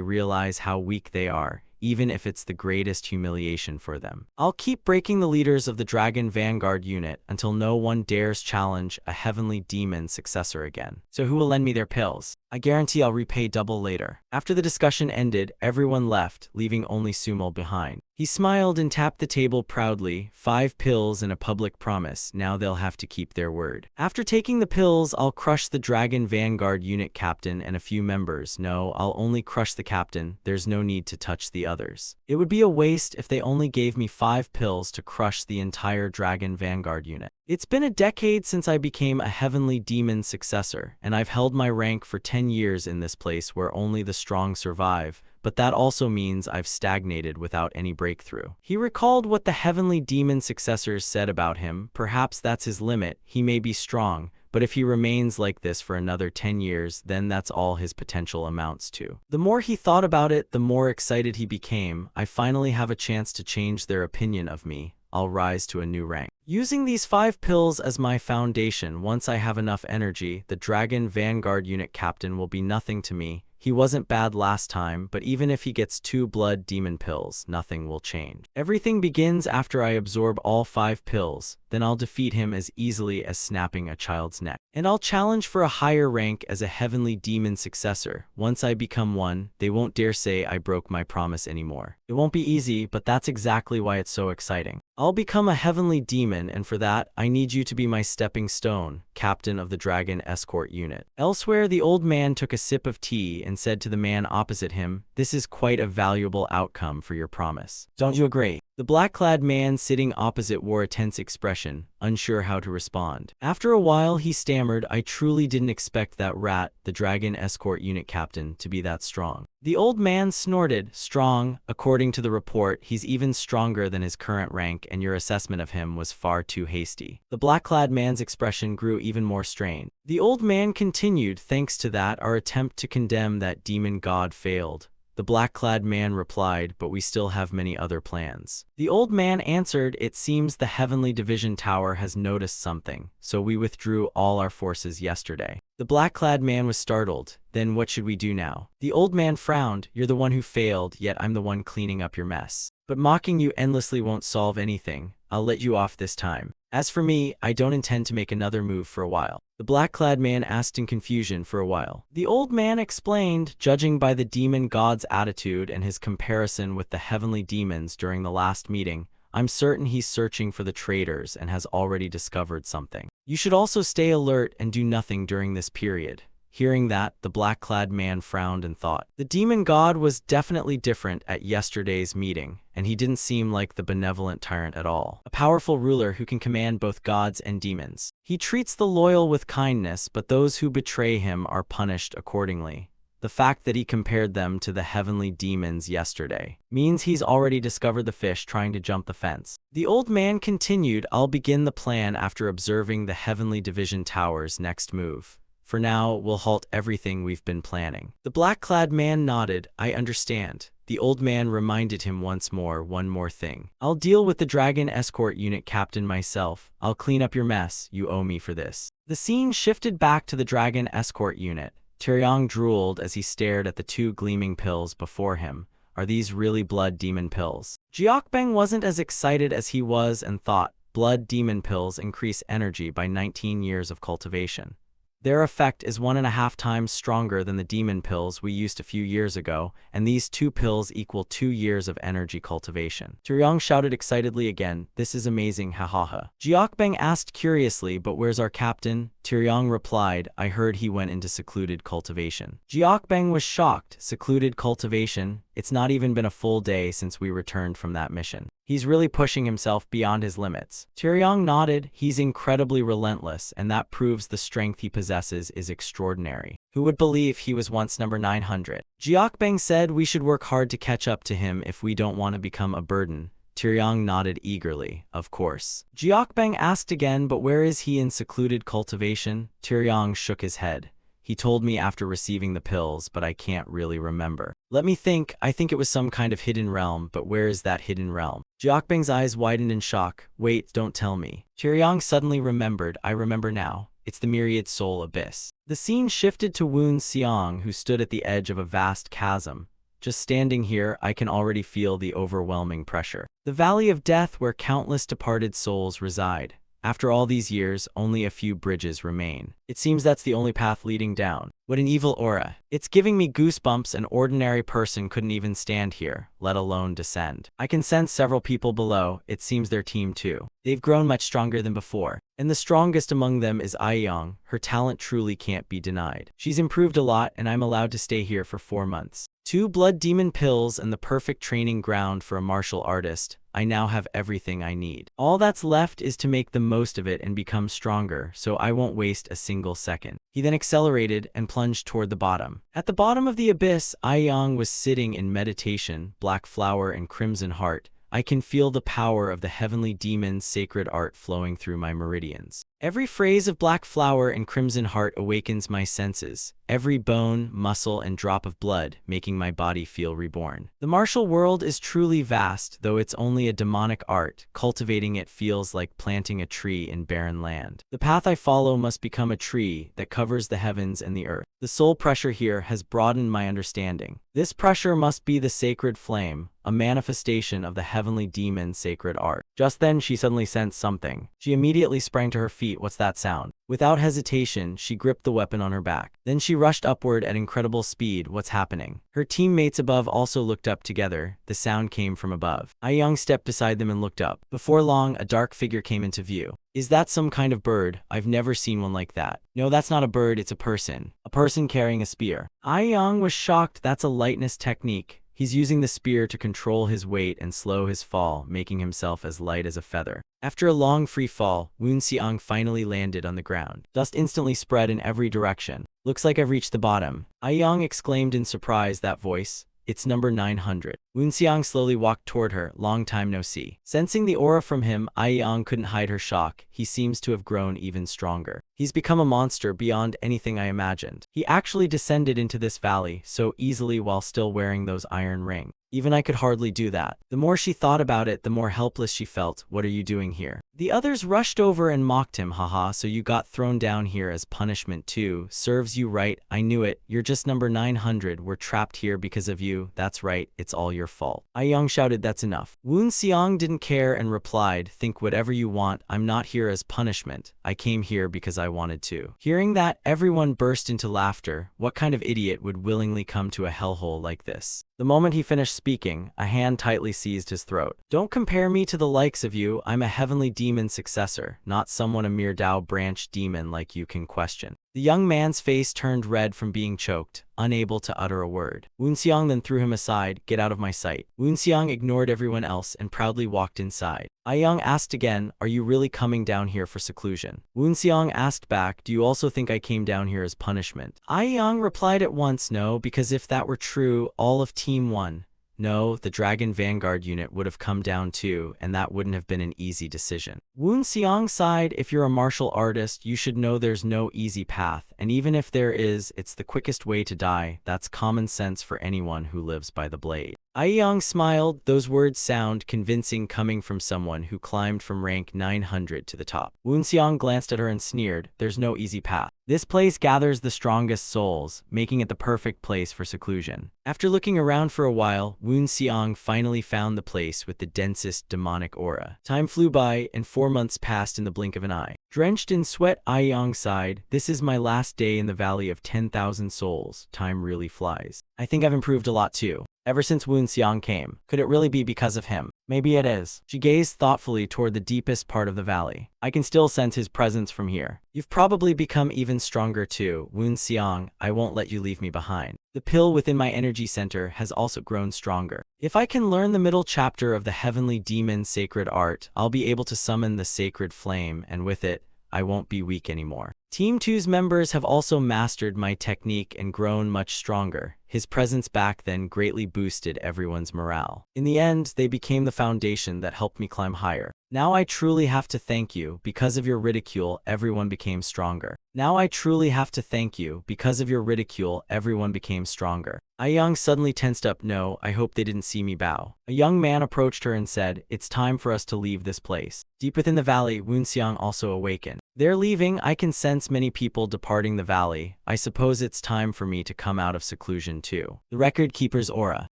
realize how weak they are, even if it's the greatest humiliation for them. I'll keep breaking the leaders of the Dragon Vanguard unit until no one dares challenge a heavenly demon successor again. So who will lend me their pills? I guarantee I'll repay double later. After the discussion ended, everyone left, leaving only Sumo behind. He smiled and tapped the table proudly. 5 pills and a public promise. Now they'll have to keep their word. After taking the pills, I'll crush the Dragon Vanguard unit captain and a few members. No, I'll only crush the captain. There's no need to touch the others. It would be a waste if they only gave me 5 pills to crush the entire Dragon Vanguard unit. It's been a decade since I became a heavenly demon successor, and I've held my rank for 10 years in this place where only the strong survive, but that also means I've stagnated without any breakthrough. He recalled what the heavenly demon successors said about him. Perhaps that's his limit. He may be strong, but if he remains like this for another 10 years, then that's all his potential amounts to. The more he thought about it, the more excited he became. I finally have a chance to change their opinion of me. I'll rise to a new rank. Using these 5 pills as my foundation, once I have enough energy, the Dragon Vanguard Unit Captain will be nothing to me. He wasn't bad last time, but even if he gets 2 blood demon pills, nothing will change. Everything begins after I absorb all 5 pills, then I'll defeat him as easily as snapping a child's neck. And I'll challenge for a higher rank as a heavenly demon successor. Once I become one, they won't dare say I broke my promise anymore. It won't be easy, but that's exactly why it's so exciting. I'll become a heavenly demon, and for that, I need you to be my stepping stone, captain of the Dragon Escort Unit. Elsewhere, the old man took a sip of tea and said to the man opposite him, "This is quite a valuable outcome for your promise. Don't you agree?" The black-clad man sitting opposite wore a tense expression, unsure how to respond. After a while, he stammered, "I truly didn't expect that rat, the Dragon Escort Unit Captain, to be that strong." The old man snorted, "Strong? According to the report, he's even stronger than his current rank, and your assessment of him was far too hasty." The black-clad man's expression grew even more strained. The old man continued, "Thanks to that, our attempt to condemn that demon god failed." The black-clad man replied, "But we still have many other plans." The old man answered, "It seems the Heavenly Division Tower has noticed something, so we withdrew all our forces yesterday." The black-clad man was startled. "Then what should we do now?" The old man frowned, "You're the one who failed, yet I'm the one cleaning up your mess. But mocking you endlessly won't solve anything. I'll let you off this time. As for me, I don't intend to make another move for a while." The black-clad man asked in confusion, "For a while?" The old man explained, "Judging by the demon god's attitude and his comparison with the heavenly demons during the last meeting, I'm certain he's searching for the traitors and has already discovered something. You should also stay alert and do nothing during this period." Hearing that, the black-clad man frowned and thought. The demon god was definitely different at yesterday's meeting, and he didn't seem like the benevolent tyrant at all. A powerful ruler who can command both gods and demons. He treats the loyal with kindness, but those who betray him are punished accordingly. The fact that he compared them to the heavenly demons yesterday means he's already discovered the fish trying to jump the fence. The old man continued, "I'll begin the plan after observing the Heavenly Division Tower's next move. For now, we'll halt everything we've been planning." The black-clad man nodded, "I understand." The old man reminded him once more, "One more thing. I'll deal with the Dragon Escort Unit Captain myself. I'll clean up your mess. You owe me for this." The scene shifted back to the Dragon Escort Unit. Taeyong drooled as he stared at the 2 gleaming pills before him. Are these really blood demon pills? Jiokbeng wasn't as excited as he was and thought, blood demon pills increase energy by 19 years of cultivation. Their effect is 1.5 times stronger than the demon pills we used a few years ago, and these 2 pills equal 2 years of energy cultivation. Taeyong shouted excitedly again, "This is amazing, ha." Jiokbeng asked curiously, "But where's our captain?" Taeyong replied, "I heard he went into secluded cultivation." Jiokbeng was shocked. Secluded cultivation? It's not even been a full day since we returned from that mission. He's really pushing himself beyond his limits. Taeyong nodded. He's incredibly relentless, and that proves the strength he possesses is extraordinary. Who would believe he was once number 900? Jiokbeng said we should work hard to catch up to him if we don't want to become a burden. Taeyong nodded eagerly. "Of course." Jiokbeng asked again, "But where is he in secluded cultivation?" Taeyong shook his head. "He told me after receiving the pills, but I can't really remember." "Let me think. I think it was some kind of hidden realm, but where is that hidden realm?" Jiokbeng's eyes widened in shock. "Wait, don't tell me." Taeyong suddenly remembered. "I remember now. It's the Myriad Soul Abyss." The scene shifted to Woon Seong, who stood at the edge of a vast chasm. "Just standing here, I can already feel the overwhelming pressure. The Valley of Death where countless departed souls reside. After all these years, only a few bridges remain. It seems that's the only path leading down. What an evil aura. It's giving me goosebumps. An ordinary person couldn't even stand here, let alone descend. I can sense several people below. It seems their team too. They've grown much stronger than before. And the strongest among them is Aiyong. Her talent truly can't be denied. She's improved a lot, and I'm allowed to stay here for 4 months. 2 blood demon pills and the perfect training ground for a martial artist. I now have everything I need. All that's left is to make the most of it and become stronger, so I won't waste a single second. He then accelerated and plunged toward the bottom. At the bottom of the abyss, Aiyang was sitting in meditation, black flower and crimson heart. I can feel the power of the heavenly demon's sacred art flowing through my meridians. Every phrase of black flower and crimson heart awakens my senses, every bone, muscle, and drop of blood, making my body feel reborn. The martial world is truly vast, though it's only a demonic art. Cultivating it feels like planting a tree in barren land. The path I follow must become a tree that covers the heavens and the earth. The soul pressure here has broadened my understanding. This pressure must be the sacred flame, a manifestation of the heavenly demon's sacred art. Just then, she suddenly sensed something. She immediately sprang to her feet. What's that sound? Without hesitation, she gripped the weapon on her back. Then she rushed upward at incredible speed. What's happening? Her teammates above also looked up together. The sound came from above. Aiyang stepped beside them and looked up. Before long, a dark figure came into view. Is that some kind of bird? I've never seen one like that. No, that's not a bird, it's a person. A person carrying a spear. Aiyang was shocked. That's a lightness technique. He's using the spear to control his weight and slow his fall, making himself as light as a feather. After a long free fall, Woon Seong finally landed on the ground. Dust instantly spread in every direction. Looks like I've reached the bottom. Aiyang exclaimed in surprise. That voice? It's number 900. Woon Seong slowly walked toward her. Long time no see. Sensing the aura from him, Aiyang couldn't hide her shock. He seems to have grown even stronger. He's become a monster beyond anything I imagined. He actually descended into this valley so easily while still wearing those iron rings. Even I could hardly do that. The more she thought about it, the more helpless she felt. What are you doing here? The others rushed over and mocked him. Haha, so you got thrown down here as punishment too. Serves you right. I knew it. You're just number 900. We're trapped here because of you. That's right. It's all your fault. Aiyang shouted, that's enough. Woon Seong didn't care and replied, think whatever you want. I'm not here as punishment. I came here because I wanted to. Hearing that, everyone burst into laughter. What kind of idiot would willingly come to a hellhole like this? The moment he finished speaking, a hand tightly seized his throat. Don't compare me to the likes of you. I'm a heavenly demon successor, not someone a mere Dao branch demon like you can question. The young man's face turned red from being choked, unable to utter a word. Woon Seong then threw him aside. Get out of my sight. Woon Seong ignored everyone else and proudly walked inside. Aiyang asked again, are you really coming down here for seclusion? Woon Seong asked back, do you also think I came down here as punishment? Aiyang replied at once, no, because if that were true, all of Team 1, no, the Dragon Vanguard unit would have come down too, and that wouldn't have been an easy decision. Woon Seong sighed, if you're a martial artist, you should know there's no easy path, and even if there is, it's the quickest way to die. That's common sense for anyone who lives by the blade. Aiyang smiled. Those words sound convincing coming from someone who climbed from rank 900 to the top. Woon Seong glanced at her and sneered, there's no easy path. This place gathers the strongest souls, making it the perfect place for seclusion. After looking around for a while, Woon Seong finally found the place with the densest demonic aura. Time flew by, and 4 months passed in the blink of an eye. Drenched in sweat, Aiyang sighed, this is my last day in the Valley of 10,000 Souls. Time really flies. I think I've improved a lot too. Ever since Woon Seong came. Could it really be because of him? Maybe it is. She gazed thoughtfully toward the deepest part of the valley. I can still sense his presence from here. You've probably become even stronger too. Woon Seong, I won't let you leave me behind. The pill within my energy center has also grown stronger. If I can learn the middle chapter of the heavenly demon's sacred art, I'll be able to summon the sacred flame, and with it, I won't be weak anymore. Team 2's members have also mastered my technique and grown much stronger. His presence back then greatly boosted everyone's morale. In the end, they became the foundation that helped me climb higher. Now I truly have to thank you. Because of your ridicule, everyone became stronger. Now I truly have to thank you. Because of your ridicule, everyone became stronger. Aiyang suddenly tensed up. No, I hope they didn't see me bow. A young man approached her and said, it's time for us to leave this place. Deep within the valley, Woon Seong also awakened. They're leaving. I can sense many people departing the valley. I suppose it's time for me to come out of seclusion too. The record keeper's aura.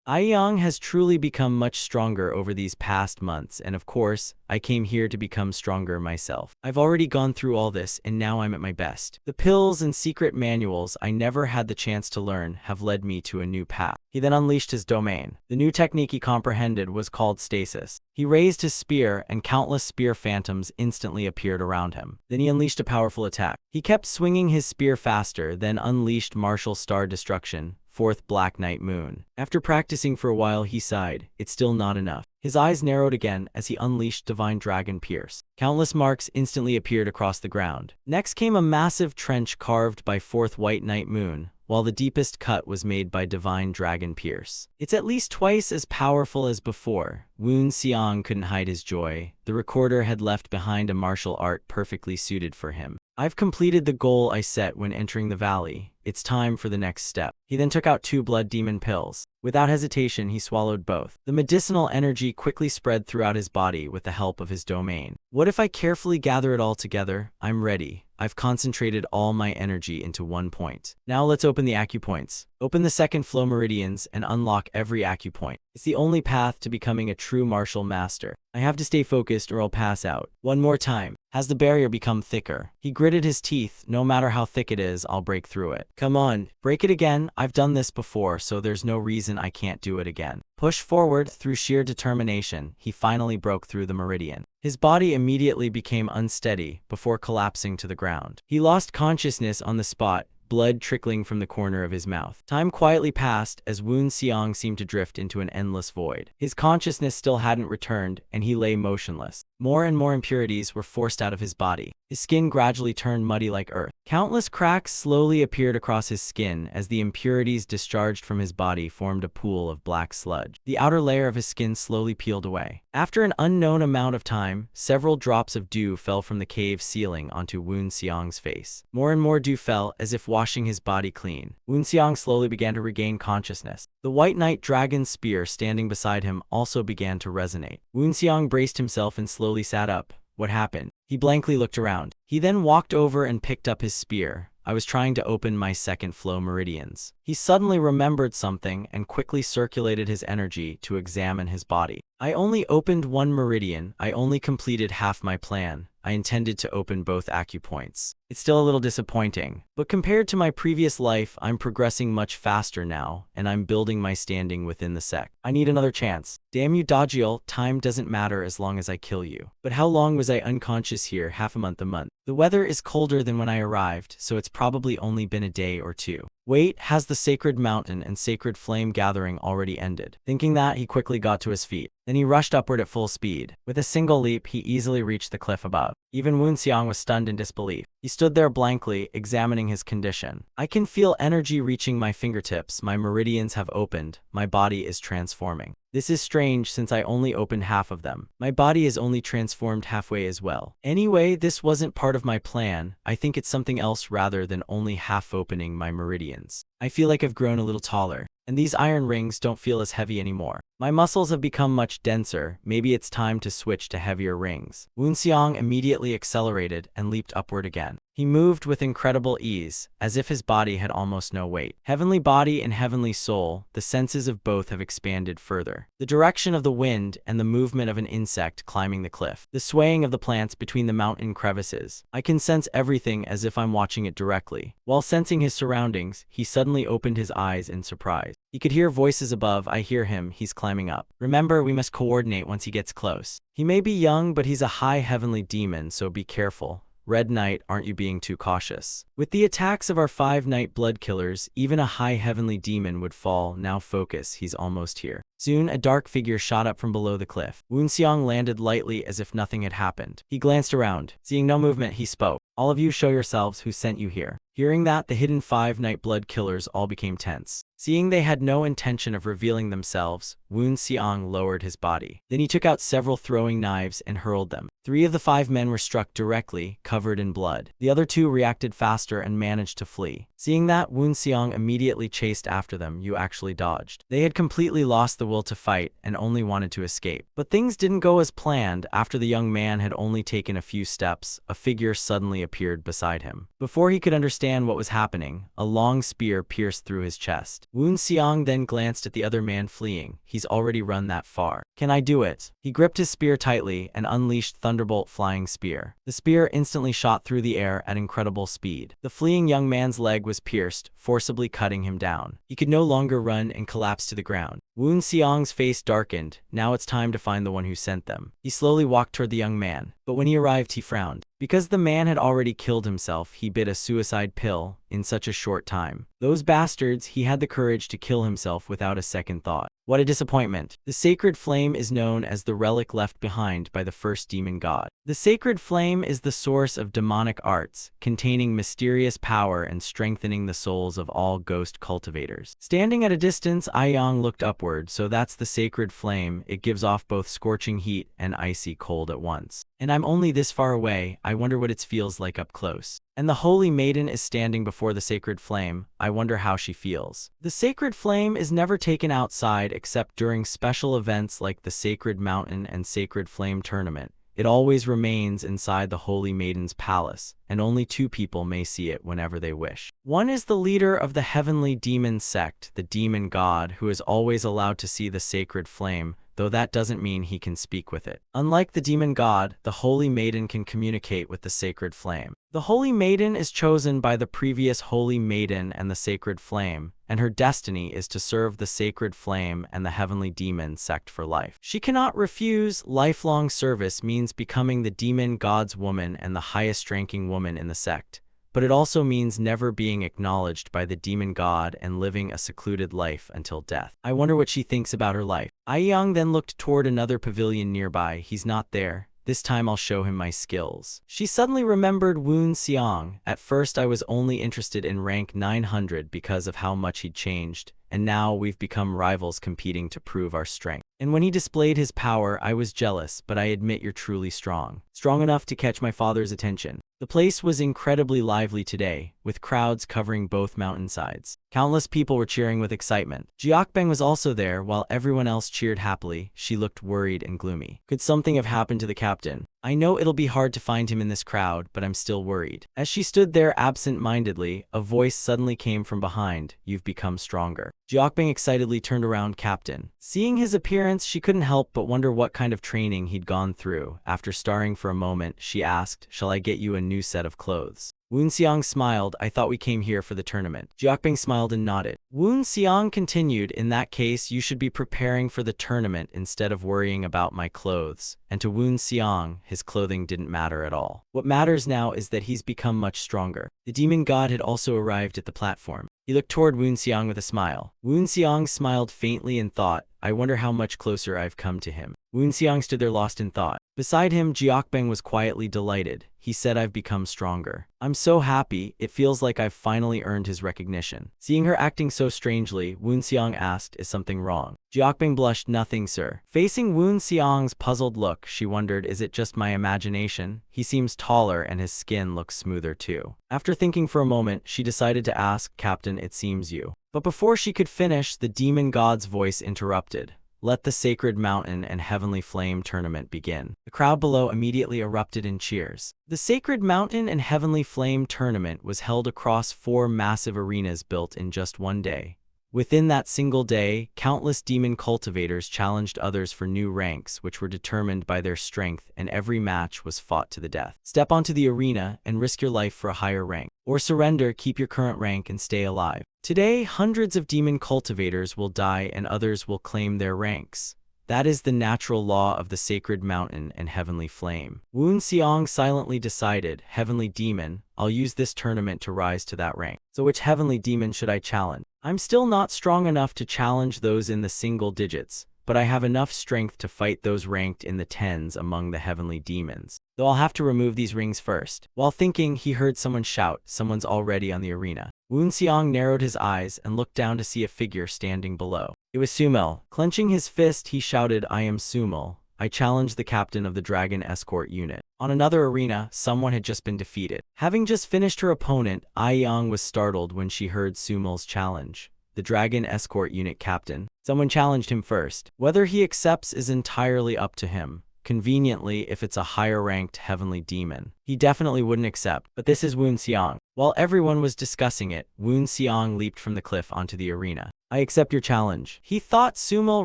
Aiyang has truly become much stronger over these past months, and of course, I came here to become stronger myself. I've already gone through all this, and now I'm at my best. The pills and secret manuals I never had the chance to learn have led me to a new path. He then unleashed his domain. The new technique he comprehended was called stasis. He raised his spear, and countless spear phantoms instantly appeared around him. Then he unleashed a powerful attack. He kept swinging his spear faster, then unleashed martial star destruction, fourth Black Night Moon. After practicing for a while, he sighed. It's still not enough. His eyes narrowed again as he unleashed Divine Dragon Pierce. Countless marks instantly appeared across the ground. Next came a massive trench carved by fourth White Night Moon, while the deepest cut was made by Divine Dragon Pierce. It's at least twice as powerful as before. Woon Seong couldn't hide his joy. The recorder had left behind a martial art perfectly suited for him. I've completed the goal I set when entering the valley. It's time for the next step. He then took out 2 blood demon pills. Without hesitation, he swallowed both. The medicinal energy quickly spread throughout his body with the help of his domain. What if I carefully gather it all together? I'm ready. I've concentrated all my energy into one point. Now let's open the acupoints. Open the second flow meridians and unlock every acupoint. It's the only path to becoming a true martial master. I have to stay focused or I'll pass out. One more time. Has the barrier become thicker? He gritted his teeth. No matter how thick it is, I'll break through it. Come on, break it again. I've done this before, so there's no reason I can't do it again. Push forward through sheer determination, he finally broke through the meridian. His body immediately became unsteady before collapsing to the ground. He lost consciousness on the spot, blood trickling from the corner of his mouth. Time quietly passed as Woon Seong seemed to drift into an endless void. His consciousness still hadn't returned, and he lay motionless. More and more impurities were forced out of his body. His skin gradually turned muddy like earth. Countless cracks slowly appeared across his skin as the impurities discharged from his body formed a pool of black sludge. The outer layer of his skin slowly peeled away. After an unknown amount of time, several drops of dew fell from the cave ceiling onto Woon Seong's face. More and more dew fell, as if washing his body clean. Woon Seong slowly began to regain consciousness. The White Knight Dragon's spear standing beside him also began to resonate. Woon Seong braced himself and slowly sat up. What happened? He blankly looked around. He then walked over and picked up his spear. I was trying to open my second flow meridians. He suddenly remembered something and quickly circulated his energy to examine his body. I only opened one meridian. I only completed half my plan. I intended to open both acupoints. It's still a little disappointing, but compared to my previous life, I'm progressing much faster now, and I'm building my standing within the sect. I need another chance. Damn you, Dajiel, time doesn't matter as long as I kill you. But how long was I unconscious here? Half a month, a month. The weather is colder than when I arrived, so it's probably only been a day or two. Wait, has the Sacred Mountain and Sacred Flame Gathering already ended? Thinking that, he quickly got to his feet. Then he rushed upward at full speed. With a single leap, he easily reached the cliff above. Even Woon Seong was stunned in disbelief. He stood there blankly, examining his condition. I can feel energy reaching my fingertips. My meridians have opened. My body is transforming. This is strange since I only opened half of them. My body is only transformed halfway as well. Anyway, this wasn't part of my plan. I think it's something else rather than only half opening my meridians. I feel like I've grown a little taller, and these iron rings don't feel as heavy anymore. My muscles have become much denser. Maybe it's time to switch to heavier rings. Woon Seong immediately accelerated and leaped upward again. He moved with incredible ease, as if his body had almost no weight. Heavenly body and heavenly soul, the senses of both have expanded further. The direction of the wind and the movement of an insect climbing the cliff. The swaying of the plants between the mountain crevices. I can sense everything as if I'm watching it directly. While sensing his surroundings, he suddenly opened his eyes in surprise. He could hear voices above. I hear him. He's climbing up. Remember, we must coordinate once he gets close. He may be young, but he's a high heavenly demon, so be careful. Red Knight, aren't you being too cautious? With the attacks of our 5 Night Blood Killers, even a high heavenly demon would fall. Now focus, he's almost here. Soon, a dark figure shot up from below the cliff. Woon Seong landed lightly as if nothing had happened. He glanced around. Seeing no movement, he spoke. All of you, show yourselves. Who sent you here? Hearing that, the hidden 5 Night Blood Killers all became tense. Seeing they had no intention of revealing themselves, Woon Seong lowered his body. Then he took out several throwing knives and hurled them. 3 of the 5 men were struck directly, covered in blood. The other 2 reacted faster and managed to flee. Seeing that, Woon Seong immediately chased after them. You actually dodged. They had completely lost the will to fight and only wanted to escape. But things didn't go as planned. After the young man had only taken a few steps, a figure suddenly appeared beside him. Before he could understand what was happening, a long spear pierced through his chest. Woon Seong then glanced at the other man fleeing. He's already run that far. Can I do it? He gripped his spear tightly and unleashed Thunderbolt Flying Spear. The spear instantly shot through the air at incredible speed. The fleeing young man's leg was pierced, forcibly cutting him down. He could no longer run and collapsed to the ground. Woon Seong's face darkened. Now it's time to find the one who sent them. He slowly walked toward the young man, but when he arrived, he frowned. Because the man had already killed himself, he bit a suicide pill in such a short time. Those bastards, he had the courage to kill himself without a second thought. What a disappointment. The sacred flame is known as the relic left behind by the first demon god. The sacred flame is the source of demonic arts, containing mysterious power and strengthening the souls of all ghost cultivators. Standing at a distance, Aiyang looked upward. So that's the sacred flame. It gives off both scorching heat and icy cold at once. And I'm only this far away. I wonder what it feels like up close. And the holy maiden is standing before the sacred flame. I wonder how she feels. The sacred flame is never taken outside except during special events like the Sacred Mountain and Sacred Flame Tournament. It always remains inside the holy maiden's palace, and only 2 people may see it whenever they wish. One is the leader of the heavenly demon sect, the demon god, who is always allowed to see the sacred flame, though that doesn't mean he can speak with it. Unlike the demon god, the holy maiden can communicate with the sacred flame. The holy maiden is chosen by the previous holy maiden and the sacred flame, and her destiny is to serve the sacred flame and the heavenly demon sect for life. She cannot refuse. Lifelong service means becoming the demon god's woman and the highest-ranking woman in the sect. But it also means never being acknowledged by the demon god and living a secluded life until death. I wonder what she thinks about her life. Aiyang then looked toward another pavilion nearby. He's not there. This time I'll show him my skills. She suddenly remembered Woon Xiang. At first I was only interested in rank 900 because of how much he'd changed, and now we've become rivals competing to prove our strength. And when he displayed his power, I was jealous, but I admit you're truly strong. Strong enough to catch my father's attention. The place was incredibly lively today, with crowds covering both mountainsides. Countless people were cheering with excitement. Jiakbeng was also there, while everyone else cheered happily. She looked worried and gloomy. Could something have happened to the captain? I know it'll be hard to find him in this crowd, but I'm still worried. As she stood there absent-mindedly, a voice suddenly came from behind. You've become stronger. Jiakbeng excitedly turned around. Captain. Seeing his appearance, she couldn't help but wonder what kind of training he'd gone through. After staring for a moment, she asked, shall I get you a new set of clothes? Woon Xiang smiled. I thought we came here for the tournament. Jiakbeng smiled and nodded. Woon Xiang continued, in that case, you should be preparing for the tournament instead of worrying about my clothes. And to Woon Xiang, his clothing didn't matter at all. What matters now is that he's become much stronger. The demon god had also arrived at the platform. He looked toward Woon Xiang with a smile. Woon Xiang smiled faintly and thought, I wonder how much closer I've come to him. Woon Xiang stood there lost in thought. Beside him, Jiakbeng was quietly delighted. He said, I've become stronger. I'm so happy, it feels like I've finally earned his recognition. Seeing her acting so strangely, Woon Xiang asked, is something wrong? Jiakbeng blushed, nothing, sir. Facing Woon Xiang's puzzled look, she wondered, is it just my imagination? He seems taller and his skin looks smoother too. After thinking for a moment, she decided to ask, Captain, it seems you. But before she could finish, the demon god's voice interrupted. Let the Sacred Mountain and Heavenly Flame Tournament begin. The crowd below immediately erupted in cheers. The Sacred Mountain and Heavenly Flame Tournament was held across 4 massive arenas built in just one day. Within that single day, countless demon cultivators challenged others for new ranks, which were determined by their strength, and every match was fought to the death. Step onto the arena and risk your life for a higher rank. Or surrender, keep your current rank and stay alive. Today, hundreds of demon cultivators will die and others will claim their ranks. That is the natural law of the Sacred Mountain and Heavenly Flame. Woon Xiang silently decided, Heavenly Demon, I'll use this tournament to rise to that rank. So which Heavenly Demon should I challenge? I'm still not strong enough to challenge those in the single digits, but I have enough strength to fight those ranked in the tens among the Heavenly Demons. Though I'll have to remove these rings first. While thinking, he heard someone shout, someone's already on the arena. Woon Xiang narrowed his eyes and looked down to see a figure standing below. It was Sumel. Clenching his fist, he shouted, I am Sumel. I challenge the captain of the Dragon Escort Unit. On another arena, someone had just been defeated. Having just finished her opponent, Aiyang was startled when she heard Sumel's challenge. The Dragon Escort Unit captain. Someone challenged him first. Whether he accepts is entirely up to him. Conveniently, if it's a higher-ranked heavenly demon, he definitely wouldn't accept. But this is Woon Xiang. While everyone was discussing it, Woon Xiang leaped from the cliff onto the arena. I accept your challenge. He thought Sumel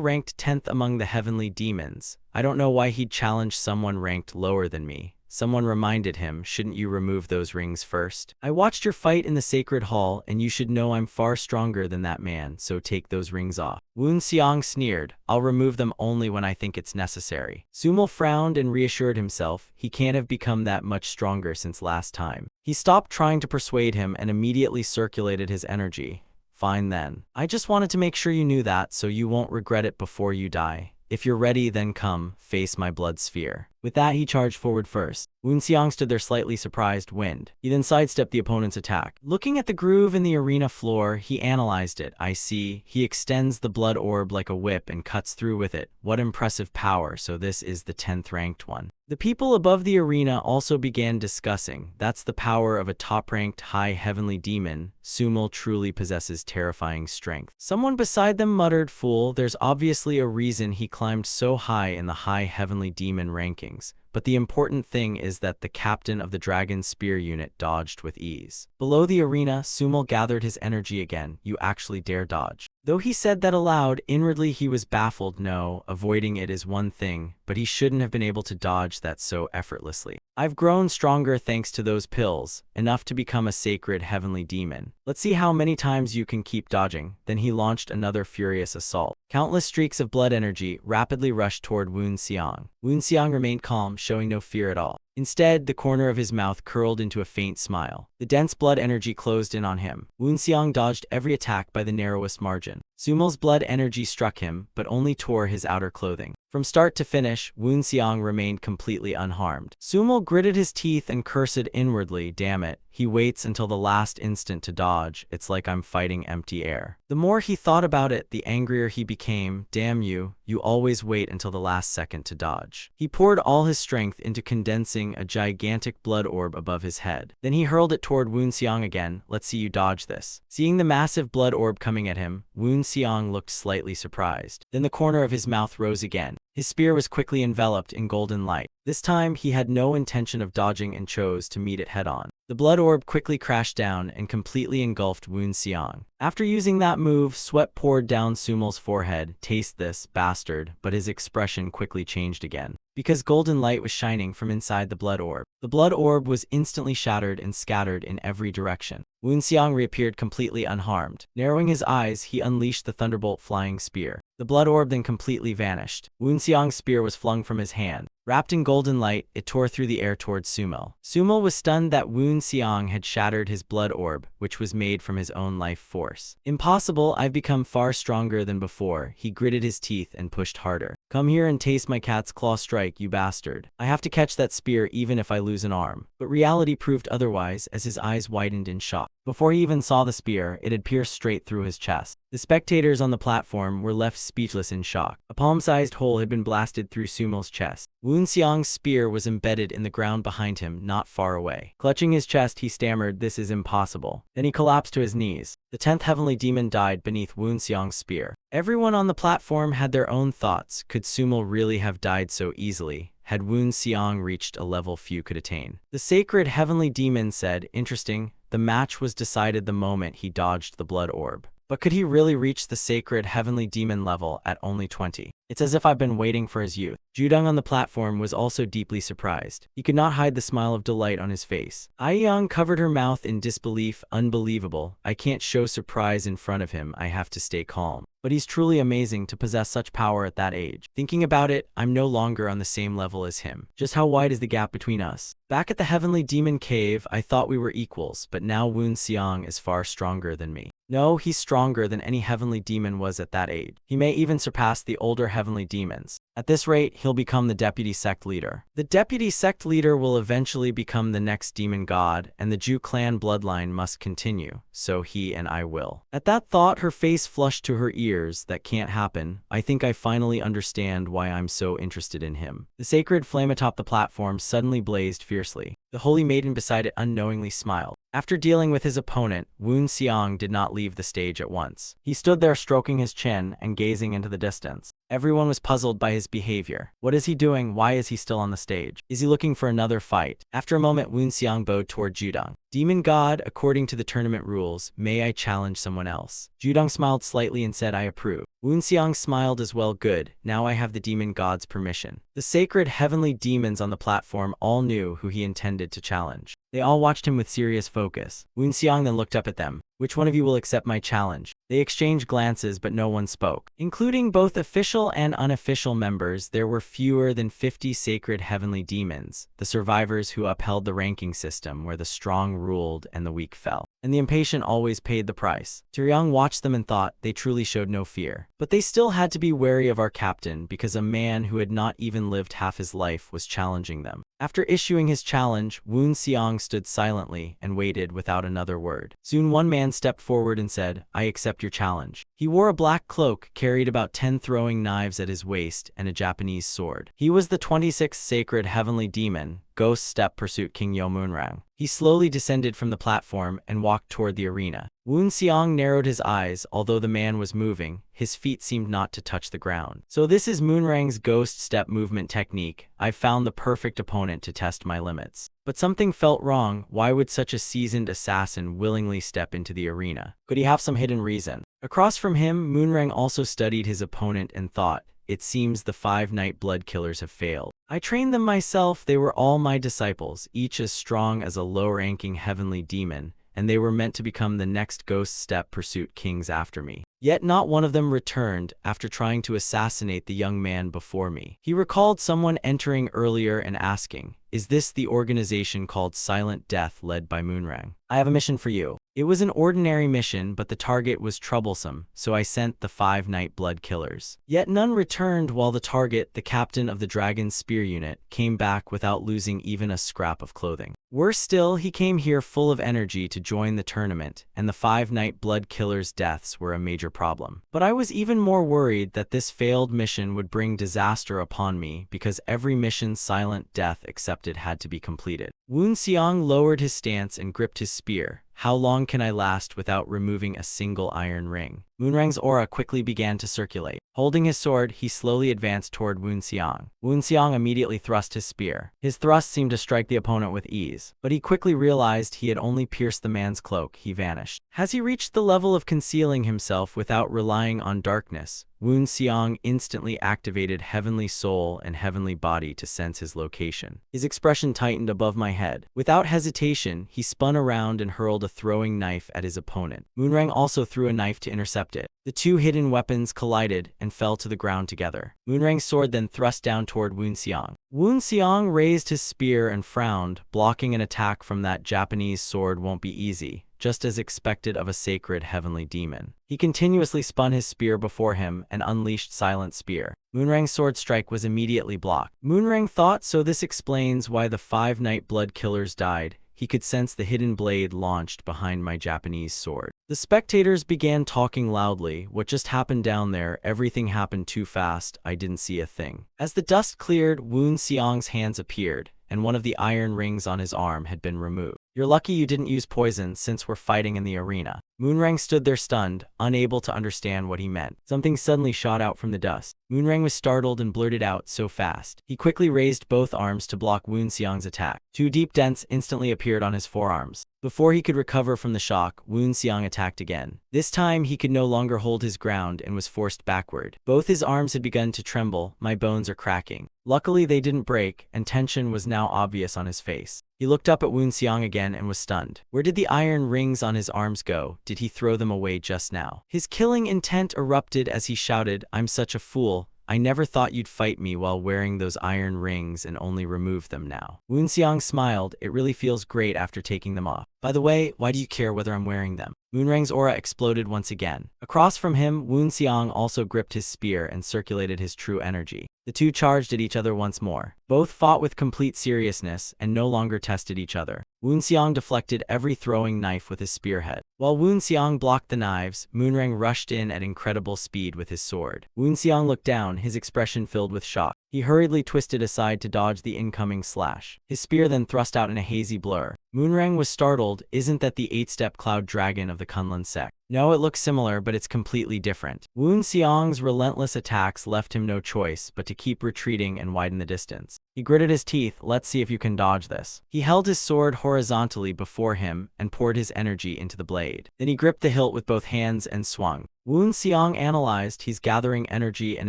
ranked 10th among the heavenly demons. I don't know why he'd challenge someone ranked lower than me. Someone reminded him, shouldn't you remove those rings first? I watched your fight in the sacred hall, and you should know I'm far stronger than that man, so take those rings off. Wu Xiang sneered, I'll remove them only when I think it's necessary. Sumo frowned and reassured himself, he can't have become that much stronger since last time. He stopped trying to persuade him and immediately circulated his energy. Fine then. I just wanted to make sure you knew that so you won't regret it before you die. If you're ready, then come, face my blood sphere. With that, he charged forward first. Wu Xiang stood there slightly surprised, wind. He then sidestepped the opponent's attack. Looking at the groove in the arena floor, he analyzed it. I see. He extends the blood orb like a whip and cuts through with it. What impressive power, so this is the 10th ranked one. The people above the arena also began discussing. That's the power of a top-ranked high heavenly demon. Sumo truly possesses terrifying strength. Someone beside them muttered, fool, there's obviously a reason he climbed so high in the high heavenly demon rankings. But the important thing is that the captain of the Dragon Spear unit dodged with ease. Below the arena, Sumo gathered his energy again. You actually dare dodge. Though he said that aloud, inwardly he was baffled. No, avoiding it is one thing, but he shouldn't have been able to dodge that so effortlessly. I've grown stronger thanks to those pills, enough to become a sacred heavenly demon. Let's see how many times you can keep dodging. Then he launched another furious assault. Countless streaks of blood energy rapidly rushed toward Wu Xiang. Wu Xiang remained calm, showing no fear at all. Instead, the corner of his mouth curled into a faint smile. The dense blood energy closed in on him. Wu Xiang dodged every attack by the narrowest margin. Sumo's blood energy struck him, but only tore his outer clothing. From start to finish, Wu Xiang remained completely unharmed. Sumo gritted his teeth and cursed inwardly, damn it. He waits until the last instant to dodge. It's like I'm fighting empty air. The more he thought about it, the angrier he became. Damn you, you always wait until the last second to dodge. He poured all his strength into condensing a gigantic blood orb above his head. Then he hurled it toward Wu Xiang again. Let's see you dodge this. Seeing the massive blood orb coming at him, Wu Xiang looked slightly surprised. Then the corner of his mouth rose again. His spear was quickly enveloped in golden light. This time, he had no intention of dodging and chose to meet it head-on. The blood orb quickly crashed down and completely engulfed Wu Xiang. After using that move, sweat poured down Sumo's forehead. Taste this, bastard, but his expression quickly changed again. Because golden light was shining from inside the blood orb. The blood orb was instantly shattered and scattered in every direction. Wu Xiang reappeared completely unharmed. Narrowing his eyes, he unleashed the thunderbolt flying spear. The blood orb then completely vanished. Wu Xiang's spear was flung from his hand. Wrapped in golden light, it tore through the air towards Sumo. Sumo was stunned that Wu Xiang had shattered his blood orb, which was made from his own life force. Impossible, I've become far stronger than before. He gritted his teeth and pushed harder. Come here and taste my cat's claw strike, you bastard. I have to catch that spear even if I lose an arm. But reality proved otherwise as his eyes widened in shock. Before he even saw the spear, it had pierced straight through his chest. The spectators on the platform were left speechless in shock. A palm-sized hole had been blasted through Sumo's chest. Wu Xiang's spear was embedded in the ground behind him, not far away. Clutching his chest, he stammered, this is impossible. Then he collapsed to his knees. The 10th heavenly demon died beneath Wu Xiang's spear. Everyone on the platform had their own thoughts. Could Sumo really have died so easily? Had Wu Xiang reached a level few could attain? The sacred heavenly demon said, interesting. The match was decided the moment he dodged the blood orb. But could he really reach the sacred heavenly demon level at only 20? It's as if I've been waiting for his youth. Judong on the platform was also deeply surprised. He could not hide the smile of delight on his face. Aiyang covered her mouth in disbelief. Unbelievable. I can't show surprise in front of him. I have to stay calm. But he's truly amazing to possess such power at that age. Thinking about it, I'm no longer on the same level as him. Just how wide is the gap between us? Back at the Heavenly Demon Cave, I thought we were equals, but now Wu Xiang is far stronger than me. No, he's stronger than any heavenly demon was at that age. He may even surpass the older heavenly demons. At this rate, he'll become the deputy sect leader. The deputy sect leader will eventually become the next demon god, and the Ju clan bloodline must continue, so he and I will. At that thought, her face flushed to her ears. That can't happen. I think I finally understand why I'm so interested in him. The sacred flame atop the platform suddenly blazed fiercely. The holy maiden beside it unknowingly smiled. After dealing with his opponent, Wu Xiang did not leave the stage at once. He stood there stroking his chin and gazing into the distance. Everyone was puzzled by his behavior. What is he doing? Why is he still on the stage? Is he looking for another fight? After a moment, Wu Xiang bowed toward Judong. Demon God, according to the tournament rules, may I challenge someone else? Judong smiled slightly and said I approve. Woonseong smiled as well. Good, now I have the demon god's permission. The sacred heavenly demons on the platform all knew who he intended to challenge. They all watched him with serious focus. Woonseong then looked up at them. Which one of you will accept my challenge? They exchanged glances, but no one spoke. Including both official and unofficial members, there were fewer than 50 sacred heavenly demons, the survivors who upheld the ranking system where the strong ruled and the weak fell. And the impatient always paid the price. Taeyong watched them and thought they truly showed no fear. But they still had to be wary of our captain because a man who had not even lived half his life was challenging them. After issuing his challenge, Woonseong stood silently and waited without another word. Soon one man stepped forward and said, I accept your challenge. He wore a black cloak, carried about 10 throwing knives at his waist, and a Japanese sword. He was the 26th sacred heavenly demon, Ghost Step Pursuit King Yo Moonrang. He slowly descended from the platform and walked toward the arena. Woonseong narrowed his eyes. Although the man was moving, his feet seemed not to touch the ground. So this is Moonrang's ghost step movement technique. I've found the perfect opponent to test my limits. But something felt wrong. Why would such a seasoned assassin willingly step into the arena? Could he have some hidden reason? Across from him, Moonrang also studied his opponent and thought, it seems the 5 Night Blood Killers have failed. I trained them myself. They were all my disciples, each as strong as a low-ranking heavenly demon, and they were meant to become the next Ghost Step Pursuit kings after me. Yet not one of them returned after trying to assassinate the young man before me. He recalled someone entering earlier and asking, is this the organization called Silent Death led by Moonrang? I have a mission for you. It was an ordinary mission, but the target was troublesome, so I sent the 5 Night Blood Killers. Yet none returned, while the target, the captain of the Dragon's Spear unit, came back without losing even a scrap of clothing. Worse still, he came here full of energy to join the tournament, and the 5 Night Blood Killers' deaths were a major problem. But I was even more worried that this failed mission would bring disaster upon me because every mission Silent Death accepted had to be completed. Woonseong lowered his stance and gripped his spear. How long can I last without removing a single iron ring? Moonrang's aura quickly began to circulate. Holding his sword, he slowly advanced toward Woonseong. Woonseong immediately thrust his spear. His thrust seemed to strike the opponent with ease, but he quickly realized he had only pierced the man's cloak. He vanished. Has he reached the level of concealing himself without relying on darkness? Woonseong instantly activated Heavenly Soul and Heavenly Body to sense his location. His expression tightened above my head. Without hesitation, he spun around and hurled a throwing knife at his opponent. Moonrang also threw a knife to intercept it. The two hidden weapons collided and fell to the ground together. Moonrang's sword then thrust down toward Woonseong. Woonseong raised his spear and frowned. Blocking an attack from that Japanese sword won't be easy, just as expected of a sacred heavenly demon. He continuously spun his spear before him and unleashed Silent Spear. Moonrang's sword strike was immediately blocked. Moonrang thought, so this explains why the 5 Night Blood Killers died. He could sense the hidden blade launched behind my Japanese sword. The spectators began talking loudly. What just happened down there? Everything happened too fast. I didn't see a thing. As the dust cleared, Woonseong's hands appeared, and one of the iron rings on his arm had been removed. You're lucky you didn't use poison since we're fighting in the arena. Moonrang stood there stunned, unable to understand what he meant. Something suddenly shot out from the dust. Moonrang was startled and blurted out so fast. He quickly raised both arms to block Woonseong's attack. 2 deep dents instantly appeared on his forearms. Before he could recover from the shock, Woonseong attacked again. This time he could no longer hold his ground and was forced backward. Both his arms had begun to tremble. My bones are cracking. Luckily they didn't break, and tension was now obvious on his face. He looked up at Woonseong again and was stunned. Where did the iron rings on his arms go? Did he throw them away just now? His killing intent erupted as he shouted, I'm such a fool. I never thought you'd fight me while wearing those iron rings and only remove them now. Woonseong smiled. It really feels great after taking them off. By the way, why do you care whether I'm wearing them? Moonrang's aura exploded once again. Across from him, Woonseong also gripped his spear and circulated his true energy. The two charged at each other once more. Both fought with complete seriousness and no longer tested each other. Woonseong deflected every throwing knife with his spearhead. While Woonseong blocked the knives, Moonrang rushed in at incredible speed with his sword. Woonseong looked down, his expression filled with shock. He hurriedly twisted aside to dodge the incoming slash. His spear then thrust out in a hazy blur. Moonrang was startled. Isn't that the 8-step cloud dragon of the Kunlun sect? No, it looks similar, but it's completely different. Woon Seong's relentless attacks left him no choice but to keep retreating and widen the distance. He gritted his teeth. Let's see if you can dodge this. He held his sword horizontally before him and poured his energy into the blade. Then he gripped the hilt with both hands and swung. Woon Seong analyzed. He's gathering energy and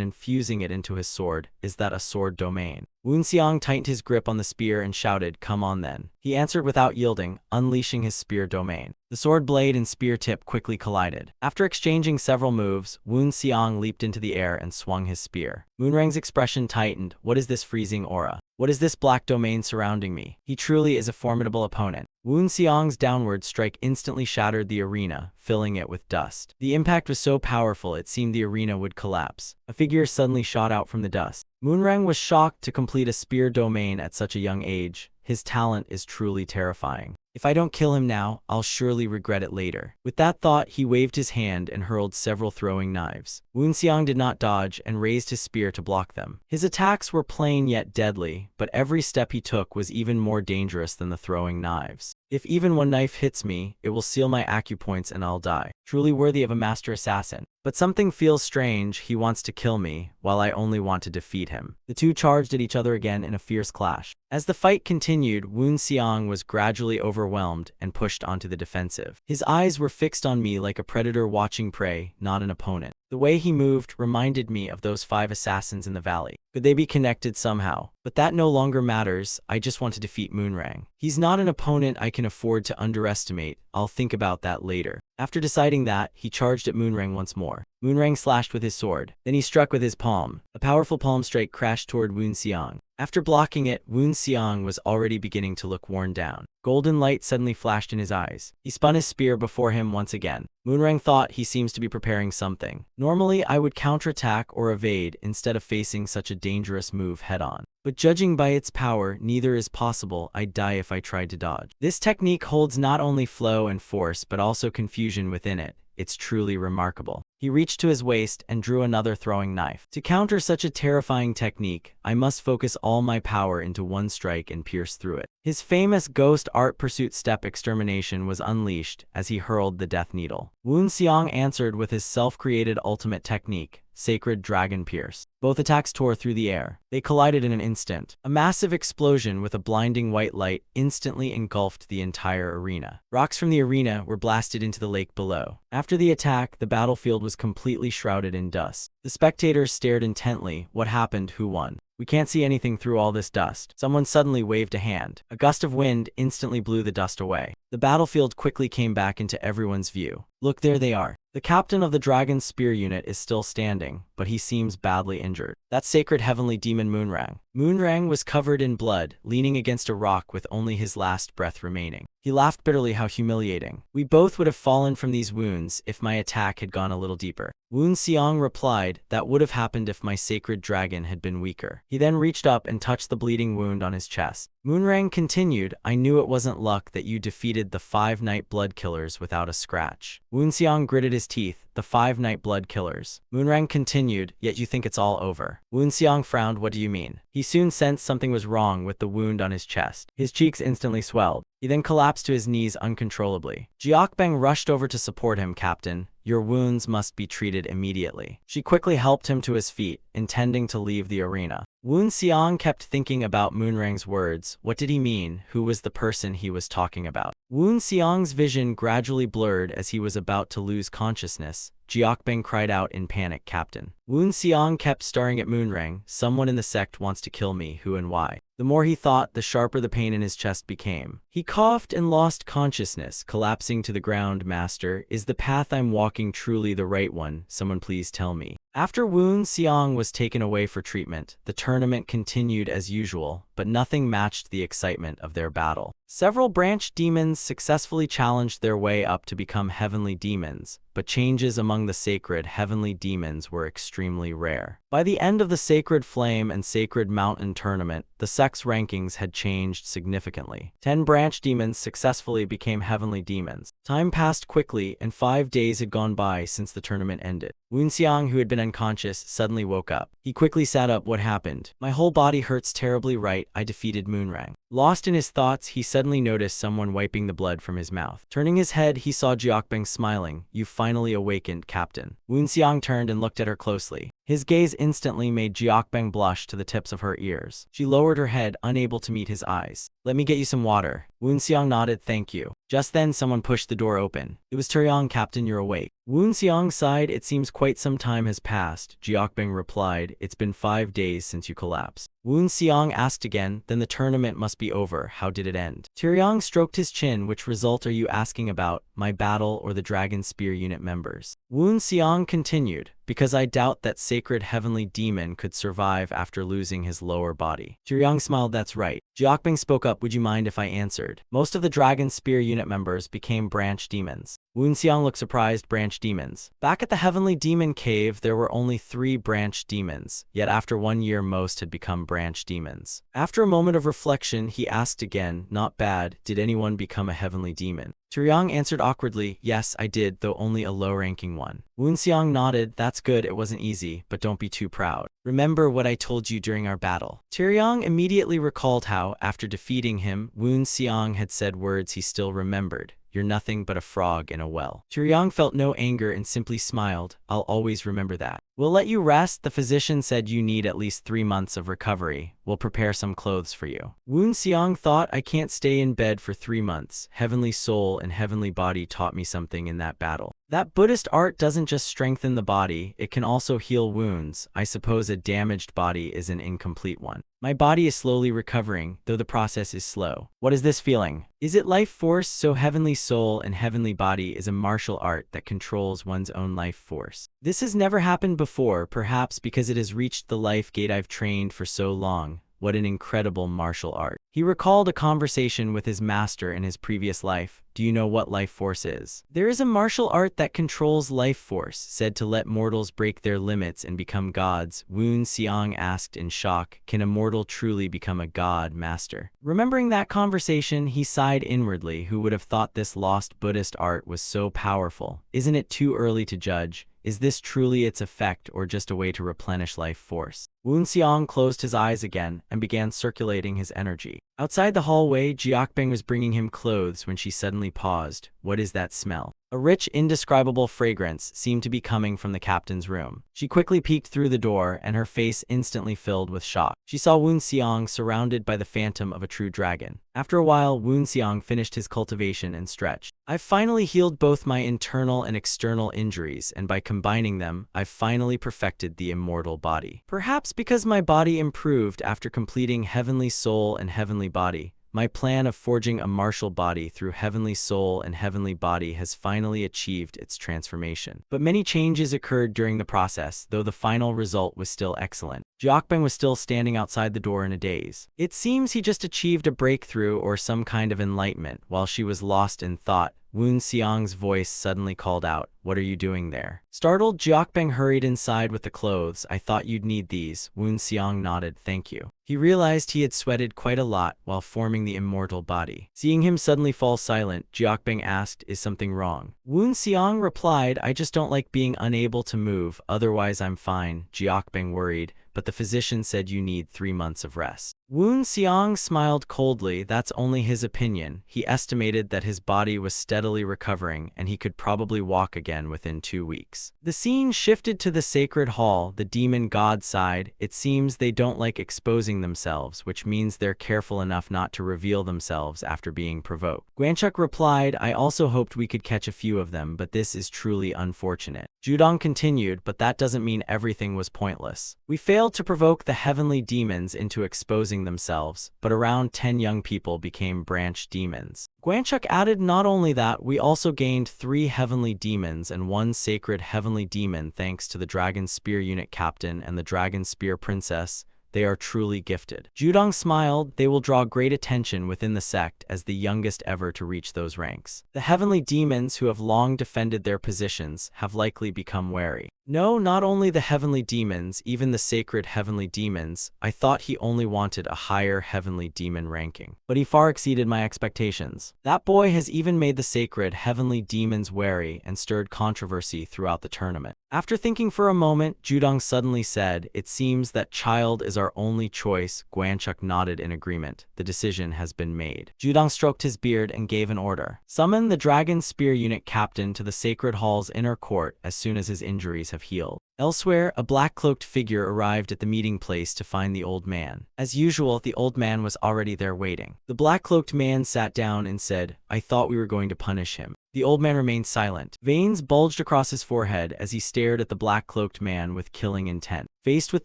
infusing it into his sword. Is that a sword domain? Woon Seong tightened his grip on the spear and shouted, "Come on then." He answered without yielding, unleashing his spear domain. The sword blade and spear tip quickly collided. After exchanging several moves, Woon Seong leaped into the air and swung his spear. Moonrang's expression tightened. What is this freezing aura? What is this black domain surrounding me? He truly is a formidable opponent. Woon Seong's downward strike instantly shattered the arena, filling it with dust. The impact was so powerful it seemed the arena would collapse. A figure suddenly shot out from the dust. Moonrang was shocked to complete a spear domain at such a young age. His talent is truly terrifying. If I don't kill him now, I'll surely regret it later. With that thought, he waved his hand and hurled several throwing knives. Woon Seong did not dodge and raised his spear to block them. His attacks were plain yet deadly, but every step he took was even more dangerous than the throwing knives. If even one knife hits me, it will seal my acupoints and I'll die. Truly worthy of a master assassin. But something feels strange. He wants to kill me, while I only want to defeat him. The two charged at each other again in a fierce clash. As the fight continued, Woon Seong was gradually overwhelmed and pushed onto the defensive. His eyes were fixed on me like a predator watching prey, not an opponent. The way he moved reminded me of those 5 assassins in the valley. Could they be connected somehow? But that no longer matters. I just want to defeat Moonrang. He's not an opponent I can afford to underestimate. I'll think about that later. After deciding that, he charged at Moonrang once more. Moonrang slashed with his sword. Then he struck with his palm. A powerful palm strike crashed toward Woon Seong. After blocking it, Woon Seong was already beginning to look worn down. Golden light suddenly flashed in his eyes. He spun his spear before him once again. Moonrang thought he seems to be preparing something. Normally, I would counterattack or evade instead of facing such a dangerous move head-on. But judging by its power, neither is possible. I'd die if I tried to dodge. This technique holds not only flow and force, but also confusion within it. It's truly remarkable. He reached to his waist and drew another throwing knife. To counter such a terrifying technique, I must focus all my power into one strike and pierce through it. His famous ghost art pursuit step extermination was unleashed as he hurled the death needle. Woon Seong answered with his self-created ultimate technique, Sacred Dragon Pierce. Both attacks tore through the air. They collided in an instant. A massive explosion with a blinding white light instantly engulfed the entire arena. Rocks from the arena were blasted into the lake below. After the attack, the battlefield was completely shrouded in dust. The spectators stared intently. What happened? Who won? We can't see anything through all this dust. Someone suddenly waved a hand. A gust of wind instantly blew the dust away. The battlefield quickly came back into everyone's view. Look, there they are. The captain of the Dragon's Spear unit is still standing, but he seems badly injured. That sacred heavenly demon Moonrang. Moonrang was covered in blood, leaning against a rock with only his last breath remaining. He laughed bitterly. How humiliating. We both would have fallen from these wounds if my attack had gone a little deeper. Woon Seong replied, that would have happened if my sacred dragon had been weaker. He then reached up and touched the bleeding wound on his chest. Moonrang continued, I knew it wasn't luck that you defeated the 5 Night Blood Killers without a scratch. Woon Seong gritted his teeth. The 5 Night Blood Killers. Moonrang continued, yet you think it's all over. Woon Seong frowned. What do you mean? He soon sensed something was wrong with the wound on his chest. His cheeks instantly swelled. He then collapsed to his knees uncontrollably. Jiokbang rushed over to support him. Captain, your wounds must be treated immediately. She quickly helped him to his feet, intending to leave the arena. Woon Seong kept thinking about Moonrang's words. What did he mean? Who was the person he was talking about? Woon Seong's vision gradually blurred as he was about to lose consciousness. Jiokbang cried out in panic, Captain. Woon Seong kept staring at Moonrang. Someone in the sect wants to kill me. Who and why? The more he thought, the sharper the pain in his chest became. He coughed and lost consciousness, collapsing to the ground. Master, is the path I'm walking truly the right one? Someone please tell me. After Woon Seong was taken away for treatment, the tournament continued as usual, but nothing matched the excitement of their battle. Several branch demons successfully challenged their way up to become heavenly demons, but changes among the sacred heavenly demons were extremely rare. By the end of the Sacred Flame and Sacred Mountain tournament, the sect's rankings had changed significantly. 10 branch demons successfully became heavenly demons. Time passed quickly, and 5 days had gone by since the tournament ended. Woon Xiang, who had been unconscious, suddenly woke up. He quickly sat up. What happened? My whole body hurts terribly. Right, I defeated Moonrang. Lost in his thoughts, he suddenly noticed someone wiping the blood from his mouth. Turning his head, he saw Jiokbeng smiling. You finally awakened, Captain. Woon Xiang turned and looked at her closely. His gaze instantly made Jiokbeng blush to the tips of her ears. She lowered her head, unable to meet his eyes. Let me get you some water. Woon Xiang nodded. Thank you. Just then, someone pushed the door open. It was Taeyong. Captain, you're awake. Woon Xiang sighed. It seems quite some time has passed. Jiokbeng replied. It's been 5 days since you collapsed. Woon Xiang asked again, then the tournament must be over. How did it end? Taeyong stroked his chin. Which result are you asking about, my battle or the Dragon Spear Unit members? Woon Xiang continued, because I doubt that sacred heavenly demon could survive after losing his lower body. Taeyong smiled. That's right. Jiokbeng spoke up. Would you mind if I answered? Most of the Dragon Spear Unit members became branch demons. Woon Xiang looked surprised. Branch demons. Back at the Heavenly Demon Cave, there were only 3 branch demons, yet after 1 year most had become branch demons. After a moment of reflection, he asked again, not bad, did anyone become a heavenly demon? Taeyong answered awkwardly, yes, I did, though only a low-ranking one. Woon Xiang nodded, that's good, it wasn't easy, but don't be too proud. Remember what I told you during our battle. Taeyong immediately recalled how, after defeating him, Woon Xiang had said words he still remembered. You're nothing but a frog in a well. Taeyong felt no anger and simply smiled. I'll always remember that. We'll let you rest. The physician said you need at least 3 months of recovery. We'll prepare some clothes for you. Woon Xiang thought, I can't stay in bed for 3 months. Heavenly soul and heavenly body taught me something in that battle. That Buddhist art doesn't just strengthen the body, it can also heal wounds. I suppose a damaged body is an incomplete one. My body is slowly recovering, though the process is slow. What is this feeling? Is it life force? So heavenly soul and heavenly body is a martial art that controls one's own life force. This has never happened before, perhaps because it has reached the life gate I've trained for so long. What an incredible martial art. He recalled a conversation with his master in his previous life. Do you know what life force is? There is a martial art that controls life force, said to let mortals break their limits and become gods. Woon Xiang asked in shock, can a mortal truly become a god, master? Remembering that conversation, he sighed inwardly. Who would have thought this lost Buddhist art was so powerful? Isn't it too early to judge? Is this truly its effect or just a way to replenish life force? Woon Xiang closed his eyes again and began circulating his energy. Outside the hallway, Jiokbeng was bringing him clothes when she suddenly paused. What is that smell? A rich, indescribable fragrance seemed to be coming from the captain's room. She quickly peeked through the door, and her face instantly filled with shock. She saw Woon Xiang surrounded by the phantom of a true dragon. After a while, Woon Xiang finished his cultivation and stretched. I've finally healed both my internal and external injuries, and by combining them, I've finally perfected the immortal body. Perhaps because my body improved after completing Heavenly Soul and Heavenly Body, my plan of forging a martial body through Heavenly Soul and Heavenly Body has finally achieved its transformation. But many changes occurred during the process, though the final result was still excellent. Jiokbeng was still standing outside the door in a daze. It seems he just achieved a breakthrough or some kind of enlightenment. While she was lost in thought, Woon Xiang's voice suddenly called out, what are you doing there? Startled, Jiokbeng hurried inside with the clothes. I thought you'd need these. Woon Xiang nodded, thank you. He realized he had sweated quite a lot while forming the immortal body. Seeing him suddenly fall silent, Jiokbeng asked, is something wrong? Woon Xiang replied, I just don't like being unable to move, otherwise I'm fine. Jiokbeng worried, but the physician said you need 3 months of rest. Woon Xiang smiled coldly. That's only his opinion. He estimated that his body was steadily recovering and he could probably walk again within 2 weeks. The scene shifted to the sacred hall. The demon god sighed. It seems they don't like exposing themselves, which means they're careful enough not to reveal themselves after being provoked. Guanchuk replied, I also hoped we could catch a few of them, but this is truly unfortunate. Judong continued, but that doesn't mean everything was pointless. We failed to provoke the heavenly demons into exposing themselves, but around 10 young people became branch demons. Guanchuk added, not only that, we also gained 3 heavenly demons and 1 sacred heavenly demon thanks to the Dragon Spear Unit Captain and the Dragon Spear Princess. They are truly gifted. Judong smiled. They will draw great attention within the sect as the youngest ever to reach those ranks. The heavenly demons who have long defended their positions have likely become wary. No, not only the heavenly demons, even the sacred heavenly demons. I thought he only wanted a higher heavenly demon ranking, but he far exceeded my expectations. That boy has even made the sacred heavenly demons wary and stirred controversy throughout the tournament. After thinking for a moment, Judong suddenly said, "It seems that child is our only choice." Guanchuk nodded in agreement. The decision has been made. Judong stroked his beard and gave an order. Summon the Dragon Spear Unit Captain to the Sacred Hall's inner court as soon as his injuries have healed. Elsewhere, a black-cloaked figure arrived at the meeting place to find the old man. As usual, the old man was already there waiting. The black-cloaked man sat down and said, "I thought we were going to punish him." The old man remained silent. Veins bulged across his forehead as he stared at the black-cloaked man with killing intent. Faced with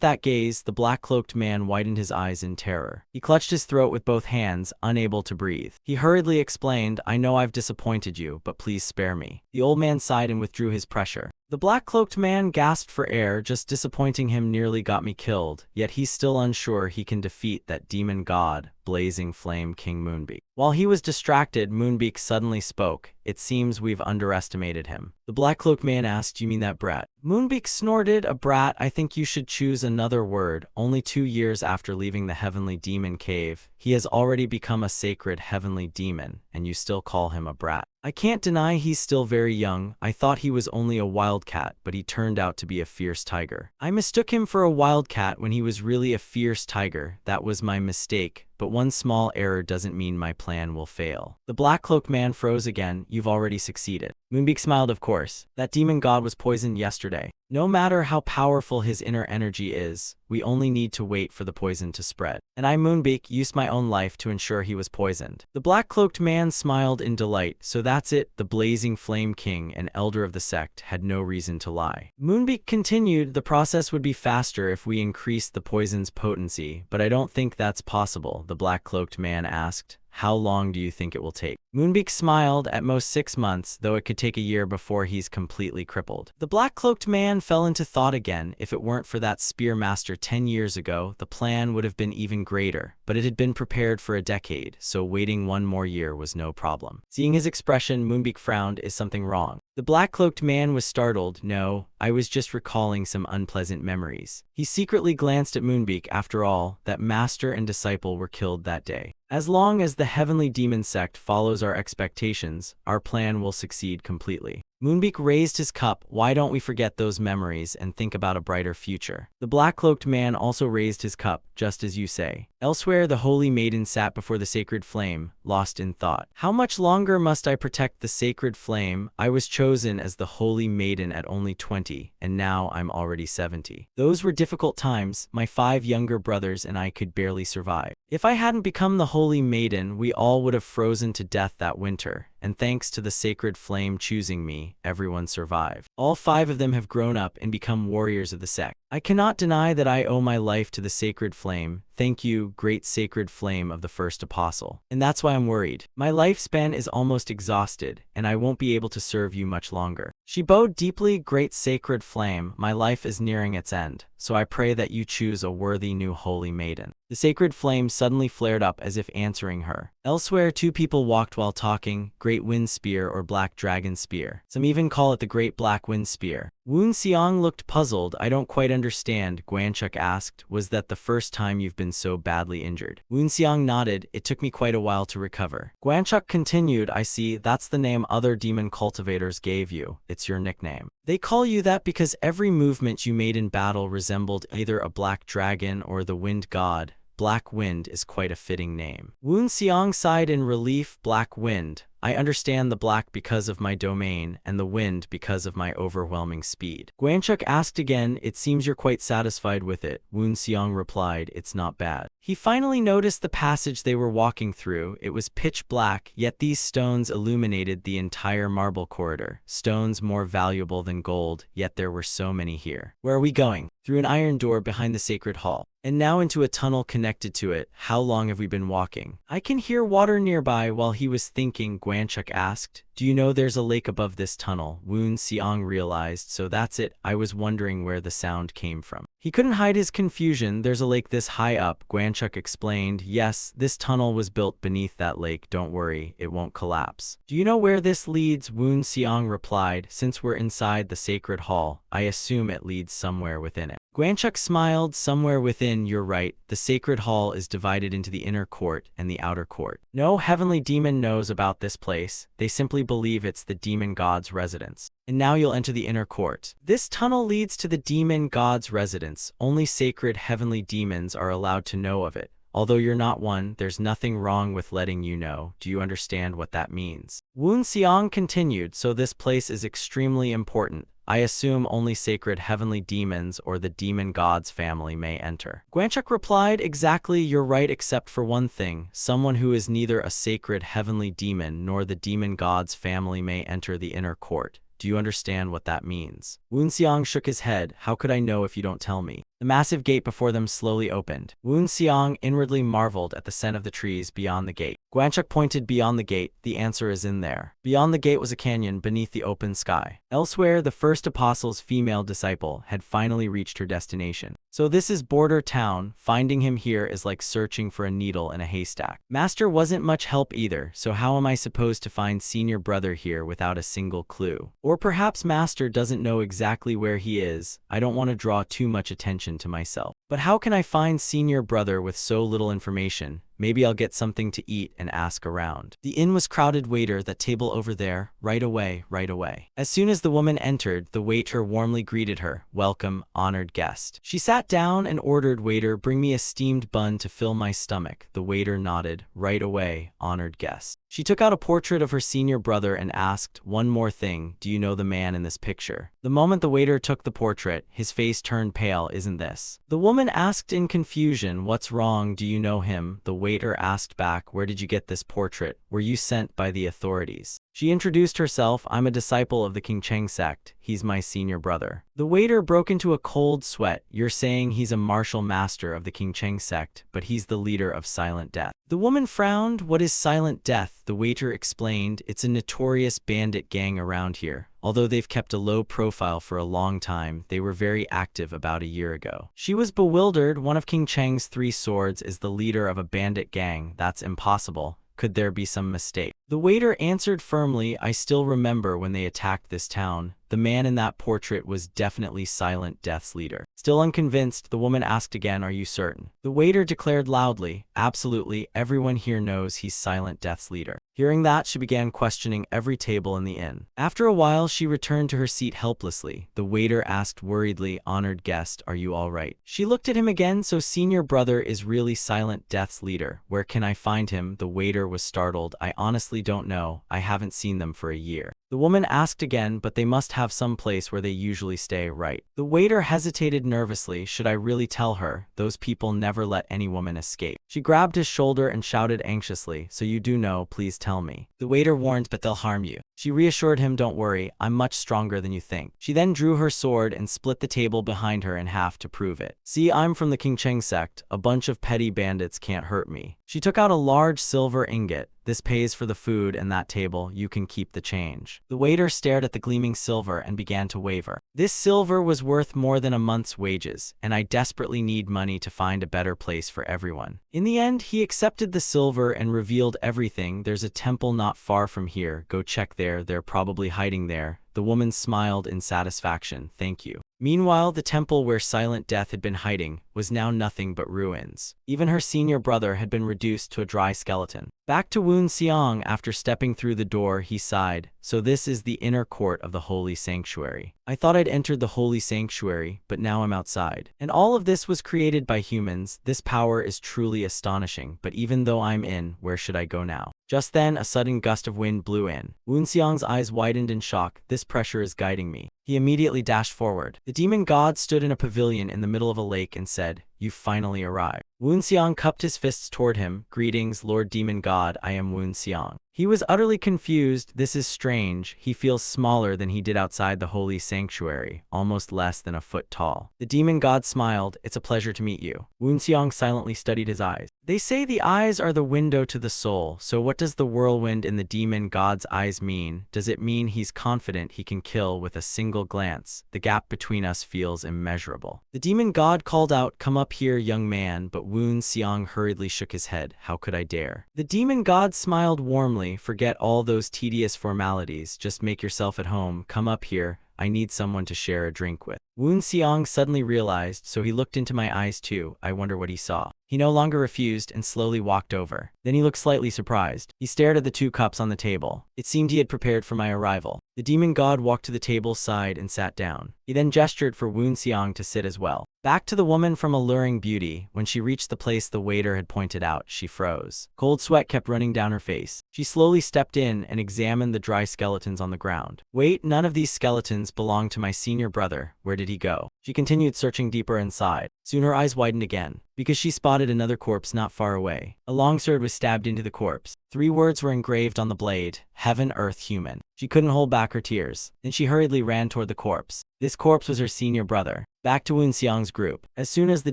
that gaze, the black-cloaked man widened his eyes in terror. He clutched his throat with both hands, unable to breathe. He hurriedly explained, "I know I've disappointed you, but please spare me." The old man sighed and withdrew his pressure. The black-cloaked man gasped for air. "Just disappointing him nearly got me killed, yet he's still unsure he can defeat that demon god, Blazing Flame King Moonbeak." While he was distracted, Moonbeak suddenly spoke. "It seems we've underestimated him." The black-cloaked man asked, "You mean that brat?" Moonbeak snorted, "A brat? I think you should choose another word. Only 2 years after leaving the Heavenly Demon Cave, he has already become a sacred Heavenly Demon, and you still call him a brat. I can't deny he's still very young. I thought he was only a wildcat, but he turned out to be a fierce tiger. I mistook him for a wildcat when he was really a fierce tiger. That was my mistake. But one small error doesn't mean my plan will fail." The black-cloaked man froze again. "You've already succeeded." Moonbeak smiled, "Of course. That demon god was poisoned yesterday. No matter how powerful his inner energy is, we only need to wait for the poison to spread. And I, Moonbeak, used my own life to ensure he was poisoned." The black-cloaked man smiled in delight. "So that's it. The Blazing Flame King, an elder of the sect, had no reason to lie." Moonbeak continued, "The process would be faster if we increased the poison's potency, but I don't think that's possible." The black-cloaked man asked, "How long do you think it will take?" Moonbeak smiled, "At most 6 months, though it could take a year before he's completely crippled." The black-cloaked man fell into thought again. If it weren't for that spear master 10 years ago, the plan would have been even greater, but it had been prepared for a decade, so waiting 1 more year was no problem. Seeing his expression, Moonbeak frowned. "Is something wrong?" The black-cloaked man was startled. "No, I was just recalling some unpleasant memories." He secretly glanced at Moonbeak. After all, that master and disciple were killed that day. As long as the Heavenly Demon Sect follows our expectations, our plan will succeed completely. Moonbeak raised his cup. "Why don't we forget those memories and think about a brighter future?" The black-cloaked man also raised his cup, "Just as you say." Elsewhere, the holy maiden sat before the sacred flame, lost in thought. "How much longer must I protect the sacred flame? I was chosen as the holy maiden at only 20, and now I'm already 70. Those were difficult times. My 5 younger brothers and I could barely survive. If I hadn't become the holy maiden, we all would have frozen to death that winter. And thanks to the sacred flame choosing me, everyone survived. All 5 of them have grown up and become warriors of the sect. I cannot deny that I owe my life to the sacred flame. Thank you, great sacred flame of the first apostle. And that's why I'm worried. My lifespan is almost exhausted, and I won't be able to serve you much longer." She bowed deeply. "Great sacred flame, my life is nearing its end, so I pray that you choose a worthy new holy maiden." The sacred flame suddenly flared up as if answering her. Elsewhere, 2 people walked while talking, Great Wind Spear or Black Dragon Spear. Some even call it the Great Black Wind Spear. Woon Seong looked puzzled. "I don't quite understand," Guanchuk asked. "Was that the first time you've been so badly injured?" Woon Seong nodded. "It took me quite a while to recover." Guanchuk continued, "I see, that's the name other demon cultivators gave you. It's your nickname. They call you that because every movement you made in battle resembled either a black dragon or the wind god. Black Wind is quite a fitting name." Woon Seong sighed in relief. "Black Wind. I understand the black because of my domain, and the wind because of my overwhelming speed." Guanchuk asked again, "It seems you're quite satisfied with it." Woon Seong replied, "It's not bad." He finally noticed the passage they were walking through. It was pitch black, yet these stones illuminated the entire marble corridor. Stones more valuable than gold, yet there were so many here. "Where are we going?" "Through an iron door behind the sacred hall. And now into a tunnel connected to it. How long have we been walking?" "I can hear water nearby." While he was thinking, Guanchuk asked, "Do you know there's a lake above this tunnel?" Woon Seong realized, "So that's it. I was wondering where the sound came from." He couldn't hide his confusion. "There's a lake this high up," Guanchuk explained. "Yes, this tunnel was built beneath that lake. Don't worry, it won't collapse." "Do you know where this leads?" Woon Seong replied. "Since we're inside the sacred hall, I assume it leads somewhere within it." Guanchuk smiled. Somewhere within, you're right, the sacred hall is divided into the inner court and the outer court. No heavenly demon knows about this place, they simply believe it's the demon god's residence. And now you'll enter the inner court. This tunnel leads to the demon god's residence. Only sacred heavenly demons are allowed to know of it. Although you're not one, there's nothing wrong with letting you know. Do you understand what that means? Woon Xiang continued, so this place is extremely important. I assume only sacred heavenly demons or the demon god's family may enter. Guanchuk replied, exactly, you're right except for one thing. Someone who is neither a sacred heavenly demon nor the demon god's family may enter the inner court. Do you understand what that means? Woon Xiang shook his head. How could I know if you don't tell me? The massive gate before them slowly opened. Woon Xiang inwardly marveled at the scent of the trees beyond the gate. Guanchuk pointed beyond the gate. The answer is in there. Beyond the gate was a canyon beneath the open sky. Elsewhere, the first apostle's female disciple had finally reached her destination. So this is Border Town. Finding him here is like searching for a needle in a haystack. Master wasn't much help either, so how am I supposed to find senior brother here without a single clue? Or perhaps Master doesn't know exactly where he is. I don't want to draw too much attention to myself. But how can I find senior brother with so little information? Maybe I'll get something to eat and ask around. The inn was crowded. Waiter, that table over there, right away, right away. As soon as the woman entered, the waiter warmly greeted her. Welcome, honored guest. She sat down and ordered, waiter, bring me a steamed bun to fill my stomach. The waiter nodded. Right away, honored guest. She took out a portrait of her senior brother and asked, one more thing, do you know the man in this picture? The moment the waiter took the portrait, his face turned pale. Isn't this? The woman asked in confusion, what's wrong, do you know him? The waiter asked back, where did you get this portrait? Were you sent by the authorities? She introduced herself, I'm a disciple of the King Cheng sect, he's my senior brother. The waiter broke into a cold sweat. You're saying he's a martial master of the King Cheng sect, but he's the leader of Silent Death. The woman frowned. What is Silent Death? The waiter explained, it's a notorious bandit gang around here. Although they've kept a low profile for a long time, they were very active about a year ago. She was bewildered. One of King Cheng's 3 swords is the leader of a bandit gang. That's impossible. Could there be some mistake? The waiter answered firmly, I still remember when they attacked this town. The man in that portrait was definitely Silent Death's leader. Still unconvinced, the woman asked again, are you certain? The waiter declared loudly, absolutely, everyone here knows he's Silent Death's leader. Hearing that, she began questioning every table in the inn. After a while, she returned to her seat helplessly. The waiter asked worriedly, honored guest, are you all right? She looked at him again. So senior brother is really Silent Death's leader. Where can I find him? The waiter was startled. I honestly don't know. I haven't seen them for a year. The woman asked again, but they must have some place where they usually stay, right? The waiter hesitated nervously. Should I really tell her? Those people never let any woman escape. She grabbed his shoulder and shouted anxiously, so you do know, please tell me. The waiter warned, but they'll harm you. She reassured him, don't worry, I'm much stronger than you think. She then drew her sword and split the table behind her in half to prove it. See, I'm from the King Cheng sect. A bunch of petty bandits can't hurt me. She took out a large silver ingot. This pays for the food and that table, you can keep the change. The waiter stared at the gleaming silver and began to waver. This silver was worth more than a month's wages, and I desperately need money to find a better place for everyone. In the end, he accepted the silver and revealed everything. There's a temple not far from here. Go check there, they're probably hiding there. The woman smiled in satisfaction. Thank you. Meanwhile, the temple where Silent Death had been hiding was now nothing but ruins. Even her senior brother had been reduced to a dry skeleton. Back to Woon Xiang, after stepping through the door, he sighed. So this is the inner court of the holy sanctuary. I thought I'd entered the holy sanctuary, but now I'm outside. And all of this was created by humans. This power is truly astonishing, but even though I'm in, where should I go now? Just then, a sudden gust of wind blew in. Woon Xiang's eyes widened in shock. This pressure is guiding me. He immediately dashed forward. The demon god stood in a pavilion in the middle of a lake and said, "You've finally arrived." Woon Xiang cupped his fists toward him. "Greetings, Lord Demon God, I am Woon Xiang." He was utterly confused. This is strange. He feels smaller than he did outside the holy sanctuary, almost less than a foot tall. The demon god smiled. "It's a pleasure to meet you." Woon Xiang silently studied his eyes. They say the eyes are the window to the soul, so what does the whirlwind in the demon god's eyes mean? Does it mean he's confident he can kill with a single glance? The gap between us feels immeasurable. The demon god called out, "Come up here, young man," but Woon Xiang hurriedly shook his head. "How could I dare?" The demon god smiled warmly. "Forget all those tedious formalities, just make yourself at home. Come up here. I need someone to share a drink with." Woon Seong suddenly realized, so he looked into my eyes too. I wonder what he saw. He no longer refused and slowly walked over. Then he looked slightly surprised. He stared at the 2 cups on the table. It seemed he had prepared for my arrival. The demon god walked to the table's side and sat down. He then gestured for Woon Seong to sit as well. Back to the woman from Alluring Beauty. When she reached the place the waiter had pointed out, she froze. Cold sweat kept running down her face. She slowly stepped in and examined the dry skeletons on the ground. Wait, none of these skeletons belong to my senior brother. Where did he go? She continued searching deeper inside. Soon her eyes widened again, because she spotted another corpse not far away. A long sword was stabbed into the corpse. 3 words were engraved on the blade: Heaven, Earth, Human. She couldn't hold back her tears. Then she hurriedly ran toward the corpse. This corpse was her senior brother. Back to Woon Seong's group. As soon as the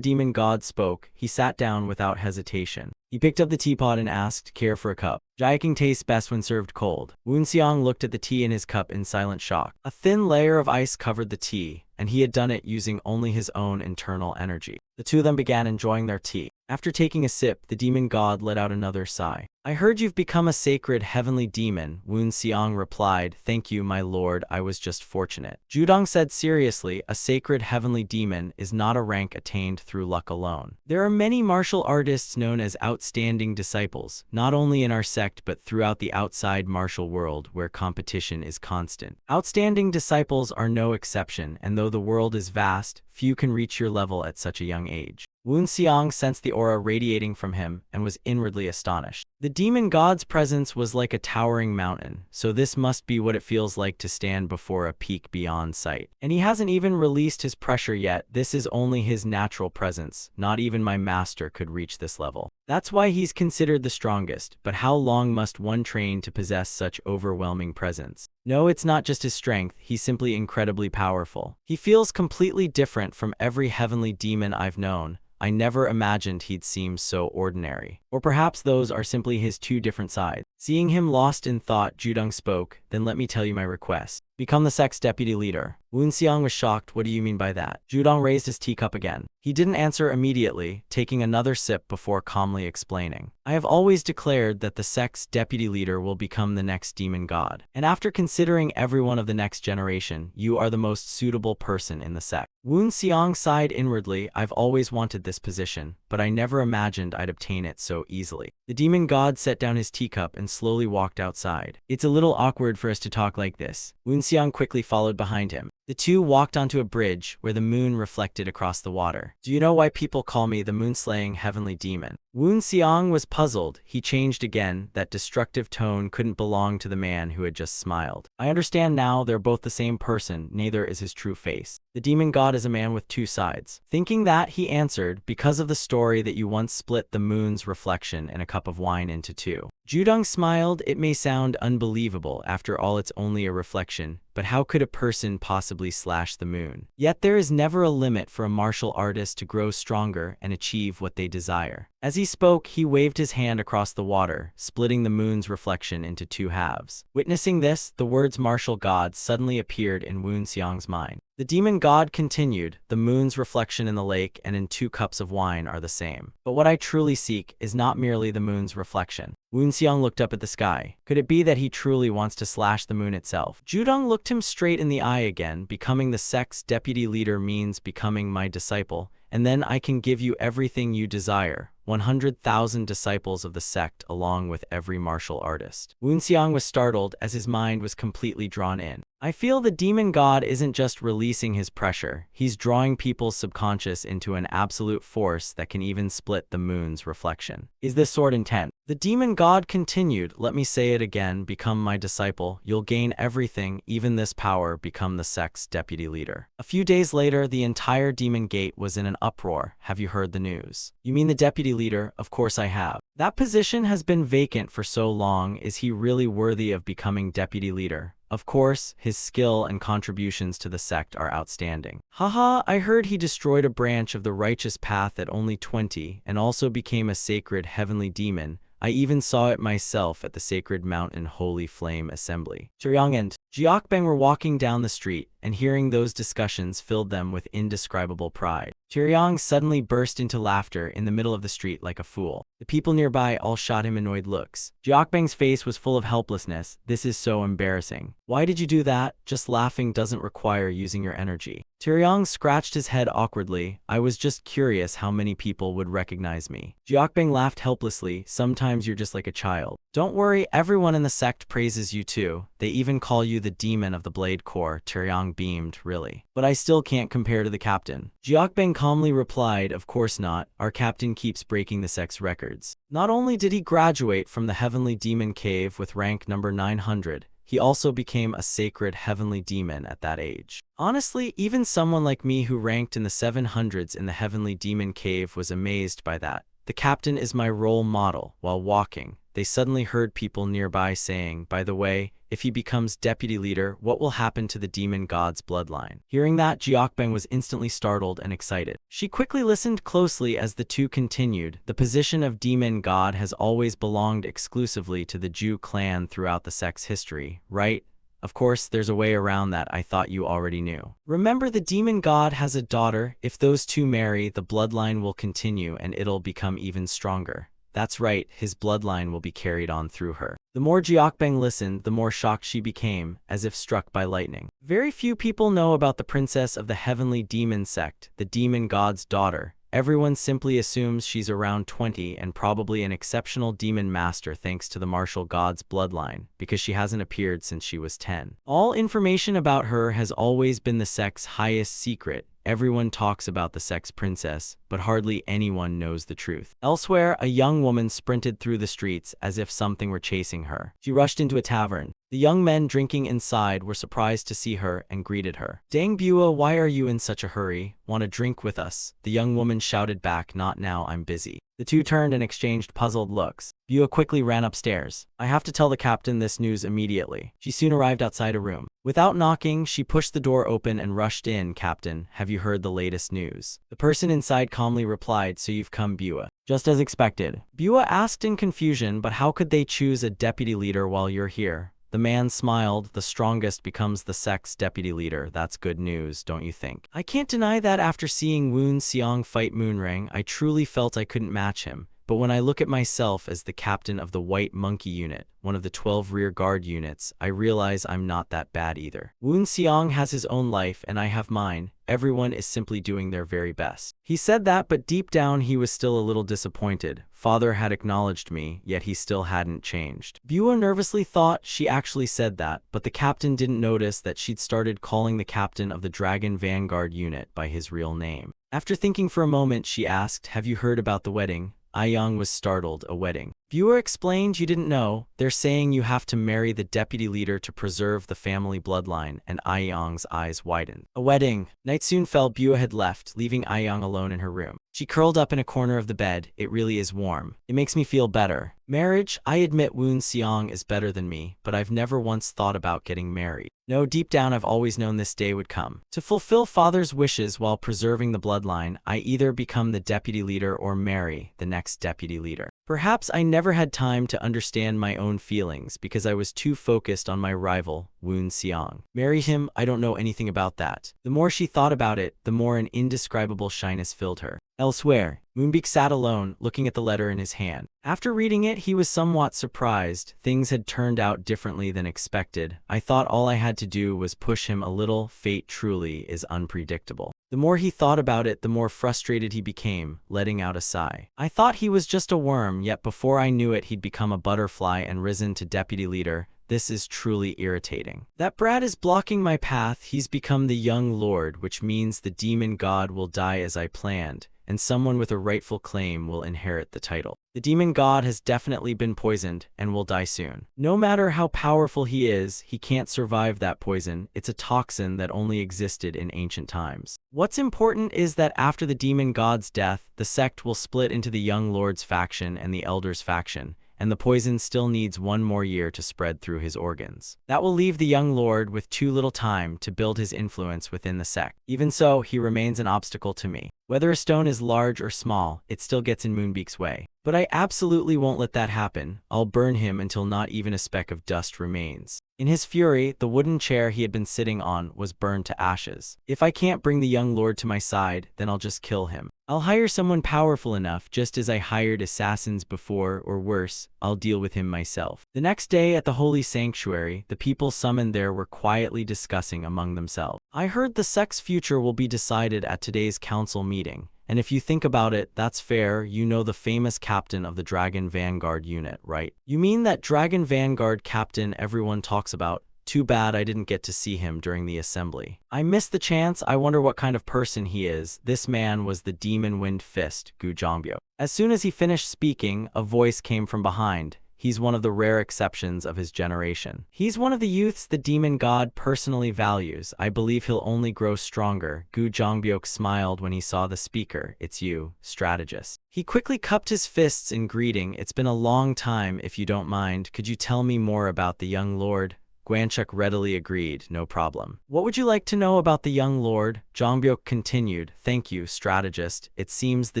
demon god spoke, he sat down without hesitation. He picked up the teapot and asked, care for a cup. Jiaking tastes best when served cold. Woon Seong looked at the tea in his cup in silent shock. A thin layer of ice covered the tea, and he had done it using only his own internal energy. The 2 of them began enjoying their tea. After taking a sip, the demon god let out another sigh. I heard you've become a sacred heavenly demon, Woon Seong replied. Thank you, my lord, I was just fortunate. Judong said seriously, a sacred heavenly demon is not a rank attained through luck alone. There are many martial artists known as outstanding disciples, not only in our sect but throughout the outside martial world where competition is constant. Outstanding disciples are no exception, and though the world is vast, few can reach your level at such a young age. Woon Seong sensed the aura radiating from him and was inwardly astonished. The demon god's presence was like a towering mountain, so this must be what it feels like to stand before a peak beyond sight. And he hasn't even released his pressure yet. This is only his natural presence. Not even my master could reach this level. That's why he's considered the strongest. But how long must one train to possess such overwhelming presence? No, it's not just his strength, he's simply incredibly powerful. He feels completely different from every heavenly demon I've known. I never imagined he'd seem so ordinary. Or perhaps those are simply his 2 different sides. Seeing him lost in thought, Judong spoke, then let me tell you my request. Become the sect's deputy leader. Woon Seong was shocked. What do you mean by that? Judong raised his teacup again. He didn't answer immediately, taking another sip before calmly explaining. I have always declared that the sect's deputy leader will become the next demon god. And after considering everyone of the next generation, you are the most suitable person in the sect. Woon Seong sighed inwardly. I've always wanted this position, but I never imagined I'd obtain it so easily. The demon god set down his teacup and slowly walked outside. It's a little awkward for us to talk like this. Woon Seong quickly followed behind him. The 2 walked onto a bridge where the moon reflected across the water. Do you know why people call me the moon-slaying heavenly demon? Woon Seong was puzzled. He changed again. That destructive tone couldn't belong to the man who had just smiled. I understand now, they're both the same person, neither is his true face. The demon god is a man with 2 sides. Thinking that, he answered, because of the story that you once split the moon's reflection in a cup of wine into 2. Judong smiled. It may sound unbelievable, after all it's only a reflection, but how could a person possibly slash the moon? Yet there is never a limit for a martial artist to grow stronger and achieve what they desire. As he spoke, he waved his hand across the water, splitting the moon's reflection into 2 halves. Witnessing this, the words martial god suddenly appeared in Woon Seong's mind. The demon god continued, the moon's reflection in the lake and in 2 cups of wine are the same. But what I truly seek is not merely the moon's reflection. Woon Seong looked up at the sky. Could it be that he truly wants to slash the moon itself? Judong looked him straight in the eye again. Becoming the sect's deputy leader means becoming my disciple, and then I can give you everything you desire. 100,000 disciples of the sect along with every martial artist. Woon Seong was startled as his mind was completely drawn in. I feel the demon god isn't just releasing his pressure, he's drawing people's subconscious into an absolute force that can even split the moon's reflection. Is this sword intent? The demon god continued, let me say it again, become my disciple, you'll gain everything, even this power, become the sect's deputy leader. A few days later, the entire demon gate was in an uproar. Have you heard the news? You mean the deputy leader? Of course I have. That position has been vacant for so long. Is he really worthy of becoming deputy leader? Of course, his skill and contributions to the sect are outstanding. Haha, I heard he destroyed a branch of the righteous path at only 20 and also became a sacred heavenly demon. I even saw it myself at the Sacred Mountain Holy Flame Assembly. Cheryang and Jiokbang were walking down the street, and hearing those discussions filled them with indescribable pride. Cheryong suddenly burst into laughter in the middle of the street like a fool. The people nearby all shot him annoyed looks. Jiokbang's face was full of helplessness. This is so embarrassing. Why did you do that? Just laughing doesn't require using your energy. Cheryong scratched his head awkwardly. I was just curious how many people would recognize me. Jiokbang laughed helplessly. Sometimes you're just like a child. Don't worry, everyone in the sect praises you too. They even call you the demon of the Blade Corps. Cheryong beamed, really. But I still can't compare to the captain. Jiokbang calmly replied, of course not. Our captain keeps breaking the sect's records. Not only did he graduate from the Heavenly Demon Cave with rank number 900, he also became a sacred heavenly demon at that age. Honestly, even someone like me who ranked in the 700s in the Heavenly Demon Cave was amazed by that. The captain is my role model. While walking, they suddenly heard people nearby saying, by the way, if he becomes deputy leader, what will happen to the demon god's bloodline? Hearing that, Jiokbang was instantly startled and excited. She quickly listened closely as the two continued. The position of demon god has always belonged exclusively to the Jew clan throughout the sect's history, right? Of course, there's a way around that. I thought you already knew. Remember, the demon god has a daughter. If those two marry, the bloodline will continue and it'll become even stronger. That's right, his bloodline will be carried on through her. The more Jiokbang listened, the more shocked she became, as if struck by lightning. Very few people know about the princess of the Heavenly Demon Sect, the demon god's daughter. Everyone simply assumes she's around 20 and probably an exceptional demon master thanks to the martial god's bloodline, because she hasn't appeared since she was 10. All information about her has always been the sect's highest secret. Everyone talks about the sect's princess, but hardly anyone knows the truth. Elsewhere, a young woman sprinted through the streets as if something were chasing her. She rushed into a tavern. The young men drinking inside were surprised to see her and greeted her. Dang Bua, why are you in such a hurry? Want a drink with us? The young woman shouted back, not now, I'm busy. The two turned and exchanged puzzled looks. Bua quickly ran upstairs. I have to tell the captain this news immediately. She soon arrived outside a room. Without knocking, she pushed the door open and rushed in. Captain, have you heard the latest news? The person inside calmly replied, so you've come, Bua. Just as expected. Bua asked in confusion, but how could they choose a deputy leader while you're here? The man smiled. The strongest becomes the sect's deputy leader. That's good news, don't you think? I can't deny that after seeing Woon Seong fight Moonrang, I truly felt I couldn't match him. But when I look at myself as the captain of the White Monkey Unit, one of the 12 rear guard units, I realize I'm not that bad either. Woon Seong has his own life and I have mine. Everyone is simply doing their very best. He said that, but deep down he was still a little disappointed. Father had acknowledged me, yet he still hadn't changed. Bua nervously thought she actually said that, but the captain didn't notice that she'd started calling the captain of the Dragon Vanguard unit by his real name. After thinking for a moment, she asked, have you heard about the wedding? Aiyang was startled. A wedding? Bua explained, you didn't know. They're saying you have to marry the deputy leader to preserve the family bloodline, and Aiyang's eyes widened. A wedding? Night soon fell. Bua had left, leaving Aiyang alone in her room. She curled up in a corner of the bed. It really is warm. It makes me feel better. Marriage? I admit Woon Seong is better than me, but I've never once thought about getting married. No, deep down I've always known this day would come. To fulfill father's wishes while preserving the bloodline, I either become the deputy leader or marry the next deputy leader. Perhaps I never had time to understand my own feelings because I was too focused on my rival, Woon Seong. Marry him? I don't know anything about that. The more she thought about it, the more an indescribable shyness filled her. Elsewhere, Moonbeak sat alone, looking at the letter in his hand. After reading it, he was somewhat surprised. Things had turned out differently than expected. I thought all I had to do was push him a little. Fate truly is unpredictable. The more he thought about it, the more frustrated he became, letting out a sigh. I thought he was just a worm, yet before I knew it, he'd become a butterfly and risen to deputy leader. This is truly irritating. That brat is blocking my path. He's become the young lord, which means the demon god will die as I planned, and someone with a rightful claim will inherit the title. The demon god has definitely been poisoned and will die soon. No matter how powerful he is, he can't survive that poison. It's a toxin that only existed in ancient times. What's important is that after the demon god's death, the sect will split into the young lord's faction and the elders faction, and the poison still needs one more year to spread through his organs. That will leave the young lord with too little time to build his influence within the sect. Even so, he remains an obstacle to me. Whether a stone is large or small, it still gets in Moonbeak's way. But I absolutely won't let that happen. I'll burn him until not even a speck of dust remains. In his fury, the wooden chair he had been sitting on was burned to ashes. If I can't bring the young lord to my side, then I'll just kill him. I'll hire someone powerful enough, just as I hired assassins before, or worse, I'll deal with him myself. The next day at the holy sanctuary, the people summoned there were quietly discussing among themselves. I heard the sect's future will be decided at today's council meeting. And if you think about it, that's fair. You know the famous captain of the Dragon Vanguard unit, right? You mean that Dragon Vanguard captain everyone talks about? Too bad I didn't get to see him during the assembly. I missed the chance. I wonder what kind of person he is. This man was the Demon Wind Fist, Gu Zhongbyo. As soon as he finished speaking, a voice came from behind. He's one of the rare exceptions of his generation. He's one of the youths the demon god personally values. I believe he'll only grow stronger. Gu Zhongbyo smiled when he saw the speaker. It's you, strategist. He quickly cupped his fists in greeting. It's been a long time, if you don't mind. Could you tell me more about the young lord? Guanchuk readily agreed, no problem. What would you like to know about the young lord? Zhongbyo continued, thank you, strategist. It seems the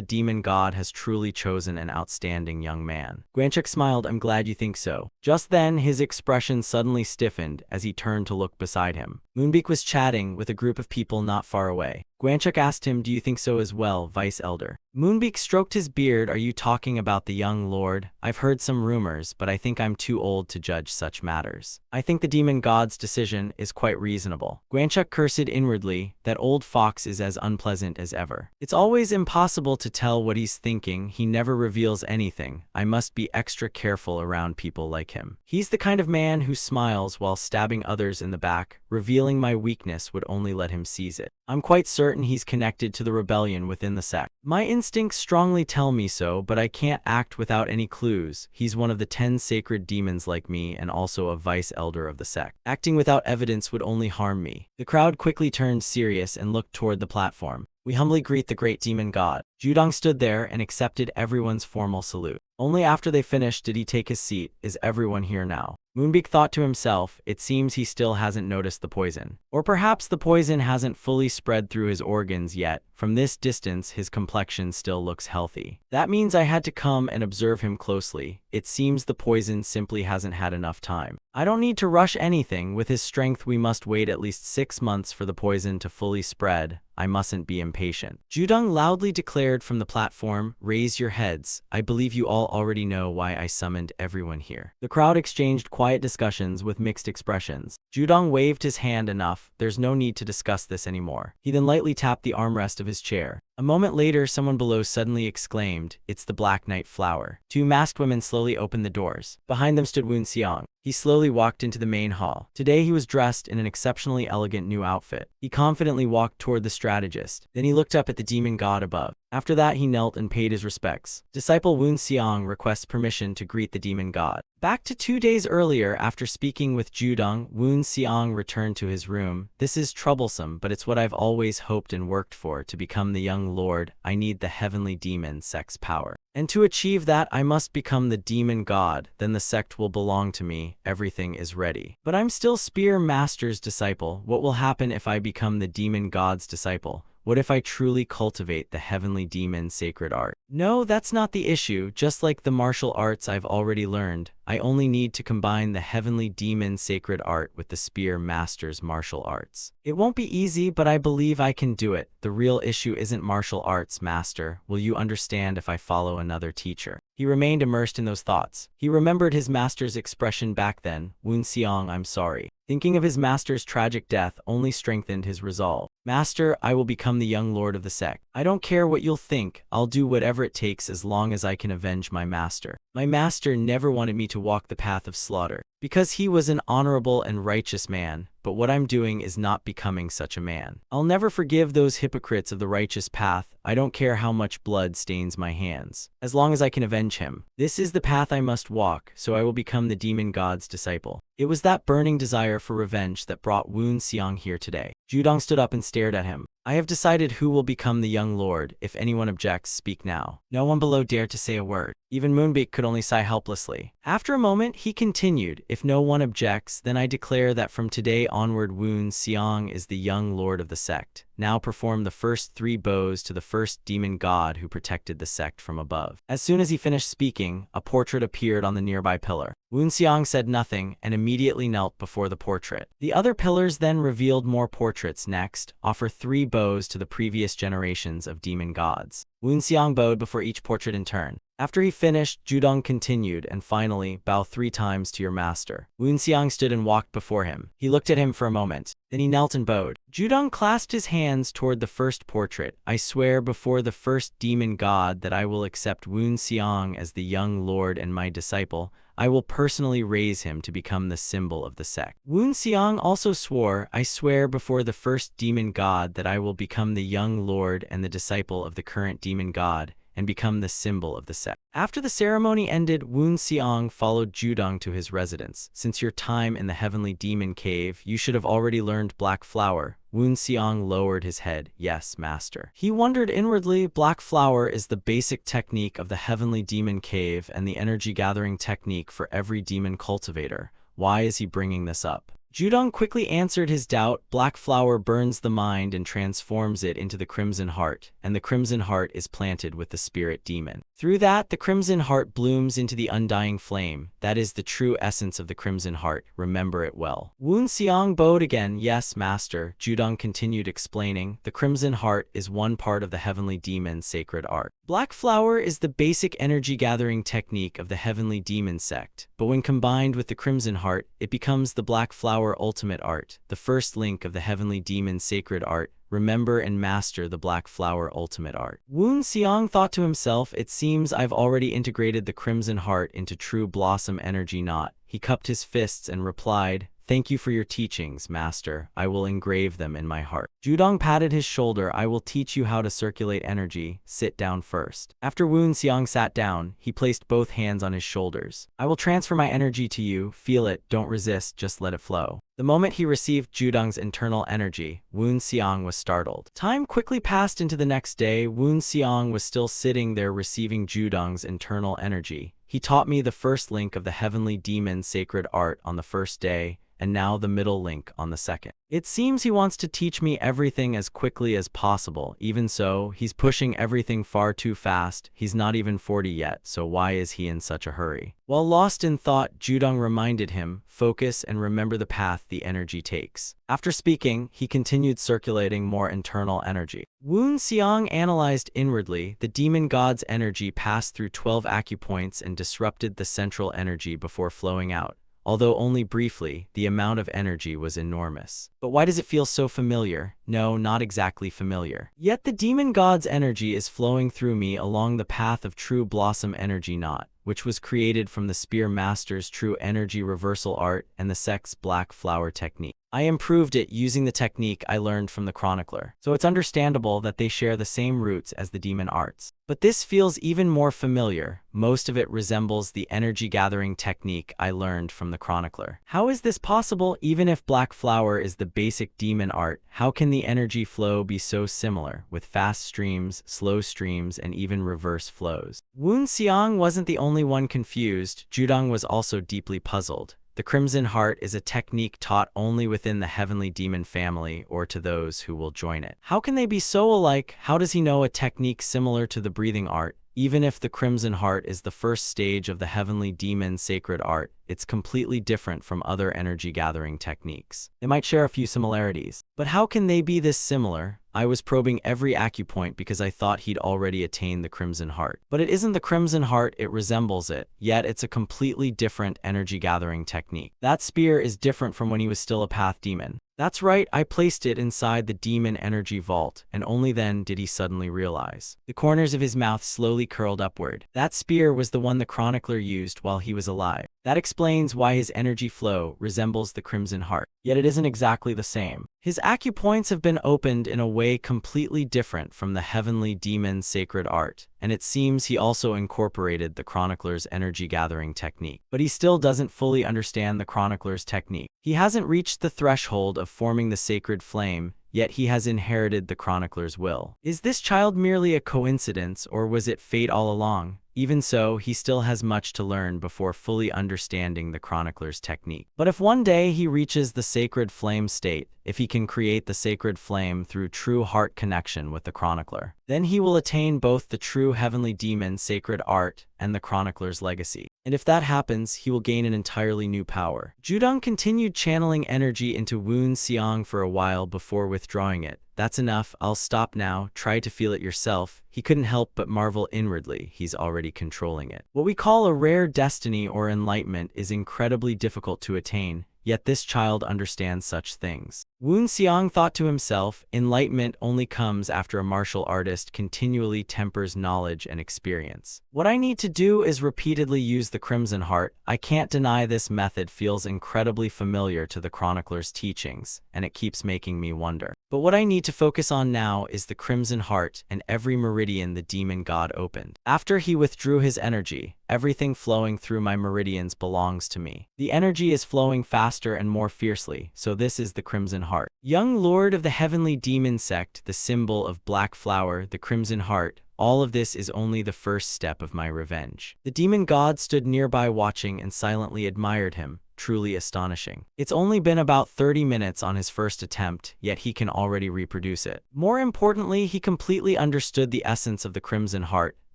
demon god has truly chosen an outstanding young man. Guanchuk smiled, I'm glad you think so. Just then, his expression suddenly stiffened as he turned to look beside him. Moonbeak was chatting with a group of people not far away. Guanchuk asked him, do you think so as well, Vice Elder? Moonbeak stroked his beard. Are you talking about the young lord? I've heard some rumors, but I think I'm too old to judge such matters. I think the demon god's decision is quite reasonable. Guanchuk cursed inwardly. That old fox is as unpleasant as ever. It's always impossible to tell what he's thinking. He never reveals anything. I must be extra careful around people like him. He's the kind of man who smiles while stabbing others in the back. Revealing my weakness would only let him seize it. I'm quite certain he's connected to the rebellion within the sect. My instincts strongly tell me so, but I can't act without any clues. He's one of the 10 sacred demons like me and also a vice elder of the sect. Acting without evidence would only harm me. The crowd quickly turned serious and looked toward the platform. We humbly greet the great demon god. Judong stood there and accepted everyone's formal salute. Only after they finished did he take his seat. Is everyone here now? Moonbeak thought to himself, it seems he still hasn't noticed the poison. Or perhaps the poison hasn't fully spread through his organs yet. From this distance, his complexion still looks healthy. That means I had to come and observe him closely. It seems the poison simply hasn't had enough time. I don't need to rush anything. With his strength, we must wait at least 6 months for the poison to fully spread. I mustn't be impatient. Judong loudly declared from the platform, raise your heads. I believe you all already know why I summoned everyone here. The crowd exchanged quiet discussions with mixed expressions. Judong waved his hand enough. There's no need to discuss this anymore. He then lightly tapped the armrest of his chair. A moment later, someone below suddenly exclaimed, it's the Black Knight Flower. 2 masked women slowly opened the doors. Behind them stood Woon Xiang. He slowly walked into the main hall. Today he was dressed in an exceptionally elegant new outfit. He confidently walked toward the strategist. Then he looked up at the demon god above. After that, he knelt and paid his respects. Disciple Woon Xiang requests permission to greet the demon god. Back to 2 days earlier, after speaking with Judong, Woon Xiang returned to his room. This is troublesome, but it's what I've always hoped and worked for, to become the young lord. I need the heavenly demon sect's power. And to achieve that, I must become the demon god. Then the sect will belong to me. Everything is ready. But I'm still Spear Master's disciple. What will happen if I become the demon god's disciple? What if I truly cultivate the heavenly demon sacred art? No, that's not the issue. Just like the martial arts I've already learned, I only need to combine the heavenly demon sacred art with the Spear Master's martial arts. It won't be easy, but I believe I can do it. The real issue isn't martial arts, Master. Will you understand if I follow another teacher? He remained immersed in those thoughts. He remembered his master's expression back then. Woon Xiang, I'm sorry. Thinking of his master's tragic death only strengthened his resolve. Master, I will become the young lord of the sect. I don't care what you'll think. I'll do whatever it takes as long as I can avenge my master. My master never wanted me to walk the path of slaughter, because he was an honorable and righteous man. But what I'm doing is not becoming such a man. I'll never forgive those hypocrites of the righteous path. I don't care how much blood stains my hands, as long as I can avenge him. This is the path I must walk, so I will become the demon god's disciple. It was that burning desire for revenge that brought Woon Xiang here today. Judong stood up and stared at him. I have decided who will become the young lord. If anyone objects, speak now. No one below dared to say a word. Even Moonbeak could only sigh helplessly. After a moment, he continued, if no one objects, then I declare that from today onward Woon Xiang is the young lord of the sect. Now perform the first 3 bows to the first demon god who protected the sect from above." As soon as he finished speaking, a portrait appeared on the nearby pillar. Woonseong said nothing and immediately knelt before the portrait. The other pillars then revealed more portraits. Next, offer 3 bows to the previous generations of demon gods. Woonseong bowed before each portrait in turn. After he finished, Judong continued, "And finally, bow 3 times to your master." Woonseong stood and walked before him. He looked at him for a moment. Then he knelt and bowed. Judong clasped his hands toward the first portrait. "I swear before the first demon god that I will accept Woonseong as the young lord and my disciple. I will personally raise him to become the symbol of the sect." Woonseong also swore, "I swear before the first demon god that I will become the young lord and the disciple of the current demon god, and become the symbol of the sect." After the ceremony ended, Woonseong followed Judong to his residence. "Since your time in the heavenly demon cave, you should have already learned Black Flower." Woonseong lowered his head. "Yes, master." He wondered inwardly. Black Flower is the basic technique of the heavenly demon cave and the energy gathering technique for every demon cultivator. Why is he bringing this up? Judong quickly answered his doubt. Black Flower burns the mind and transforms it into the Crimson Heart, and the Crimson Heart is planted with the spirit demon. Through that, the Crimson Heart blooms into the undying flame. That is the true essence of the Crimson Heart. Remember it well. Woonseong bowed again. "Yes, master." Judong continued explaining. "The Crimson Heart is one part of the heavenly demon sacred art. Black Flower is the basic energy gathering technique of the heavenly demon sect, but when combined with the Crimson Heart, it becomes the Black Flower ultimate art, the first link of the heavenly demon sacred art. Remember and master the Black Flower ultimate art." Woonseong thought to himself, "It seems I've already integrated the Crimson Heart into true blossom energy knot." He cupped his fists and replied, "Thank you for your teachings, master. I will engrave them in my heart." Judong patted his shoulder. "I will teach you how to circulate energy. Sit down first." After Woonseong sat down, he placed both hands on his shoulders. "I will transfer my energy to you. Feel it, don't resist, just let it flow." The moment he received Judong's internal energy, Woonseong was startled. Time quickly passed into the next day. Woonseong was still sitting there receiving Judong's internal energy. "He taught me the first link of the heavenly demon sacred art on the first day, and now the middle link on the second. It seems he wants to teach me everything as quickly as possible. Even so, he's pushing everything far too fast. He's not even 40 yet, so why is he in such a hurry?" While lost in thought, Judong reminded him, "Focus and remember the path the energy takes." After speaking, he continued circulating more internal energy. Woonseong analyzed inwardly. The demon god's energy passed through 12 acupoints and disrupted the central energy before flowing out. Although only briefly, the amount of energy was enormous. But why does it feel so familiar? No, not exactly familiar. Yet the demon god's energy is flowing through me along the path of true blossom energy knot, which was created from the Spear Master's true energy reversal art and the sect's Black Flower technique. I improved it using the technique I learned from the chronicler, so it's understandable that they share the same roots as the demon arts. But this feels even more familiar. Most of it resembles the energy gathering technique I learned from the chronicler. How is this possible? Even if Black Flower is the basic demon art, how can the energy flow be so similar, with fast streams, slow streams, and even reverse flows? Woonseong wasn't the only one confused. Judong was also deeply puzzled. The Crimson Heart is a technique taught only within the heavenly demon family or to those who will join it. How can they be so alike? How does he know a technique similar to the breathing art? Even if the Crimson Heart is the first stage of the heavenly demon sacred art, it's completely different from other energy gathering techniques. They might share a few similarities, but how can they be this similar? I was probing every acupoint because I thought he'd already attained the Crimson Heart. But it isn't the Crimson Heart, it resembles it, yet it's a completely different energy gathering technique. That spear is different from when he was still a path demon. That's right, I placed it inside the demon energy vault, and only then did he suddenly realize. The corners of his mouth slowly curled upward. That spear was the one the chronicler used while he was alive. That explains why his energy flow resembles the Crimson Heart. Yet it isn't exactly the same. His acupoints have been opened in a way completely different from the heavenly demon sacred art, and it seems he also incorporated the chronicler's energy gathering technique. But he still doesn't fully understand the chronicler's technique. He hasn't reached the threshold of forming the sacred flame, yet he has inherited the chronicler's will. Is this child merely a coincidence, or was it fate all along? Even so, he still has much to learn before fully understanding the chronicler's technique. But if one day he reaches the sacred flame state, if he can create the sacred flame through true heart connection with the chronicler, then he will attain both the true heavenly demon sacred art and the chronicler's legacy. And if that happens, he will gain an entirely new power. Judong continued channeling energy into Woon Seong for a while before withdrawing it. That's enough, I'll stop now, try to feel it yourself. He couldn't help but marvel inwardly, he's already controlling it. What we call a rare destiny or enlightenment is incredibly difficult to attain, yet this child understands such things. Woon Seong thought to himself, enlightenment only comes after a martial artist continually tempers knowledge and experience. What I need to do is repeatedly use the Crimson Heart. I can't deny this method feels incredibly familiar to the chronicler's teachings, and it keeps making me wonder. But what I need to focus on now is the Crimson Heart and every meridian the demon god opened. After he withdrew his energy, everything flowing through my meridians belongs to me. The energy is flowing faster and more fiercely, so this is the Crimson Heart. Young lord of the heavenly demon sect, the symbol of black flower, the Crimson Heart, all of this is only the first step of my revenge. The demon god stood nearby watching and silently admired him, truly astonishing. It's only been about 30 minutes on his first attempt, yet he can already reproduce it. More importantly, he completely understood the essence of the Crimson Heart.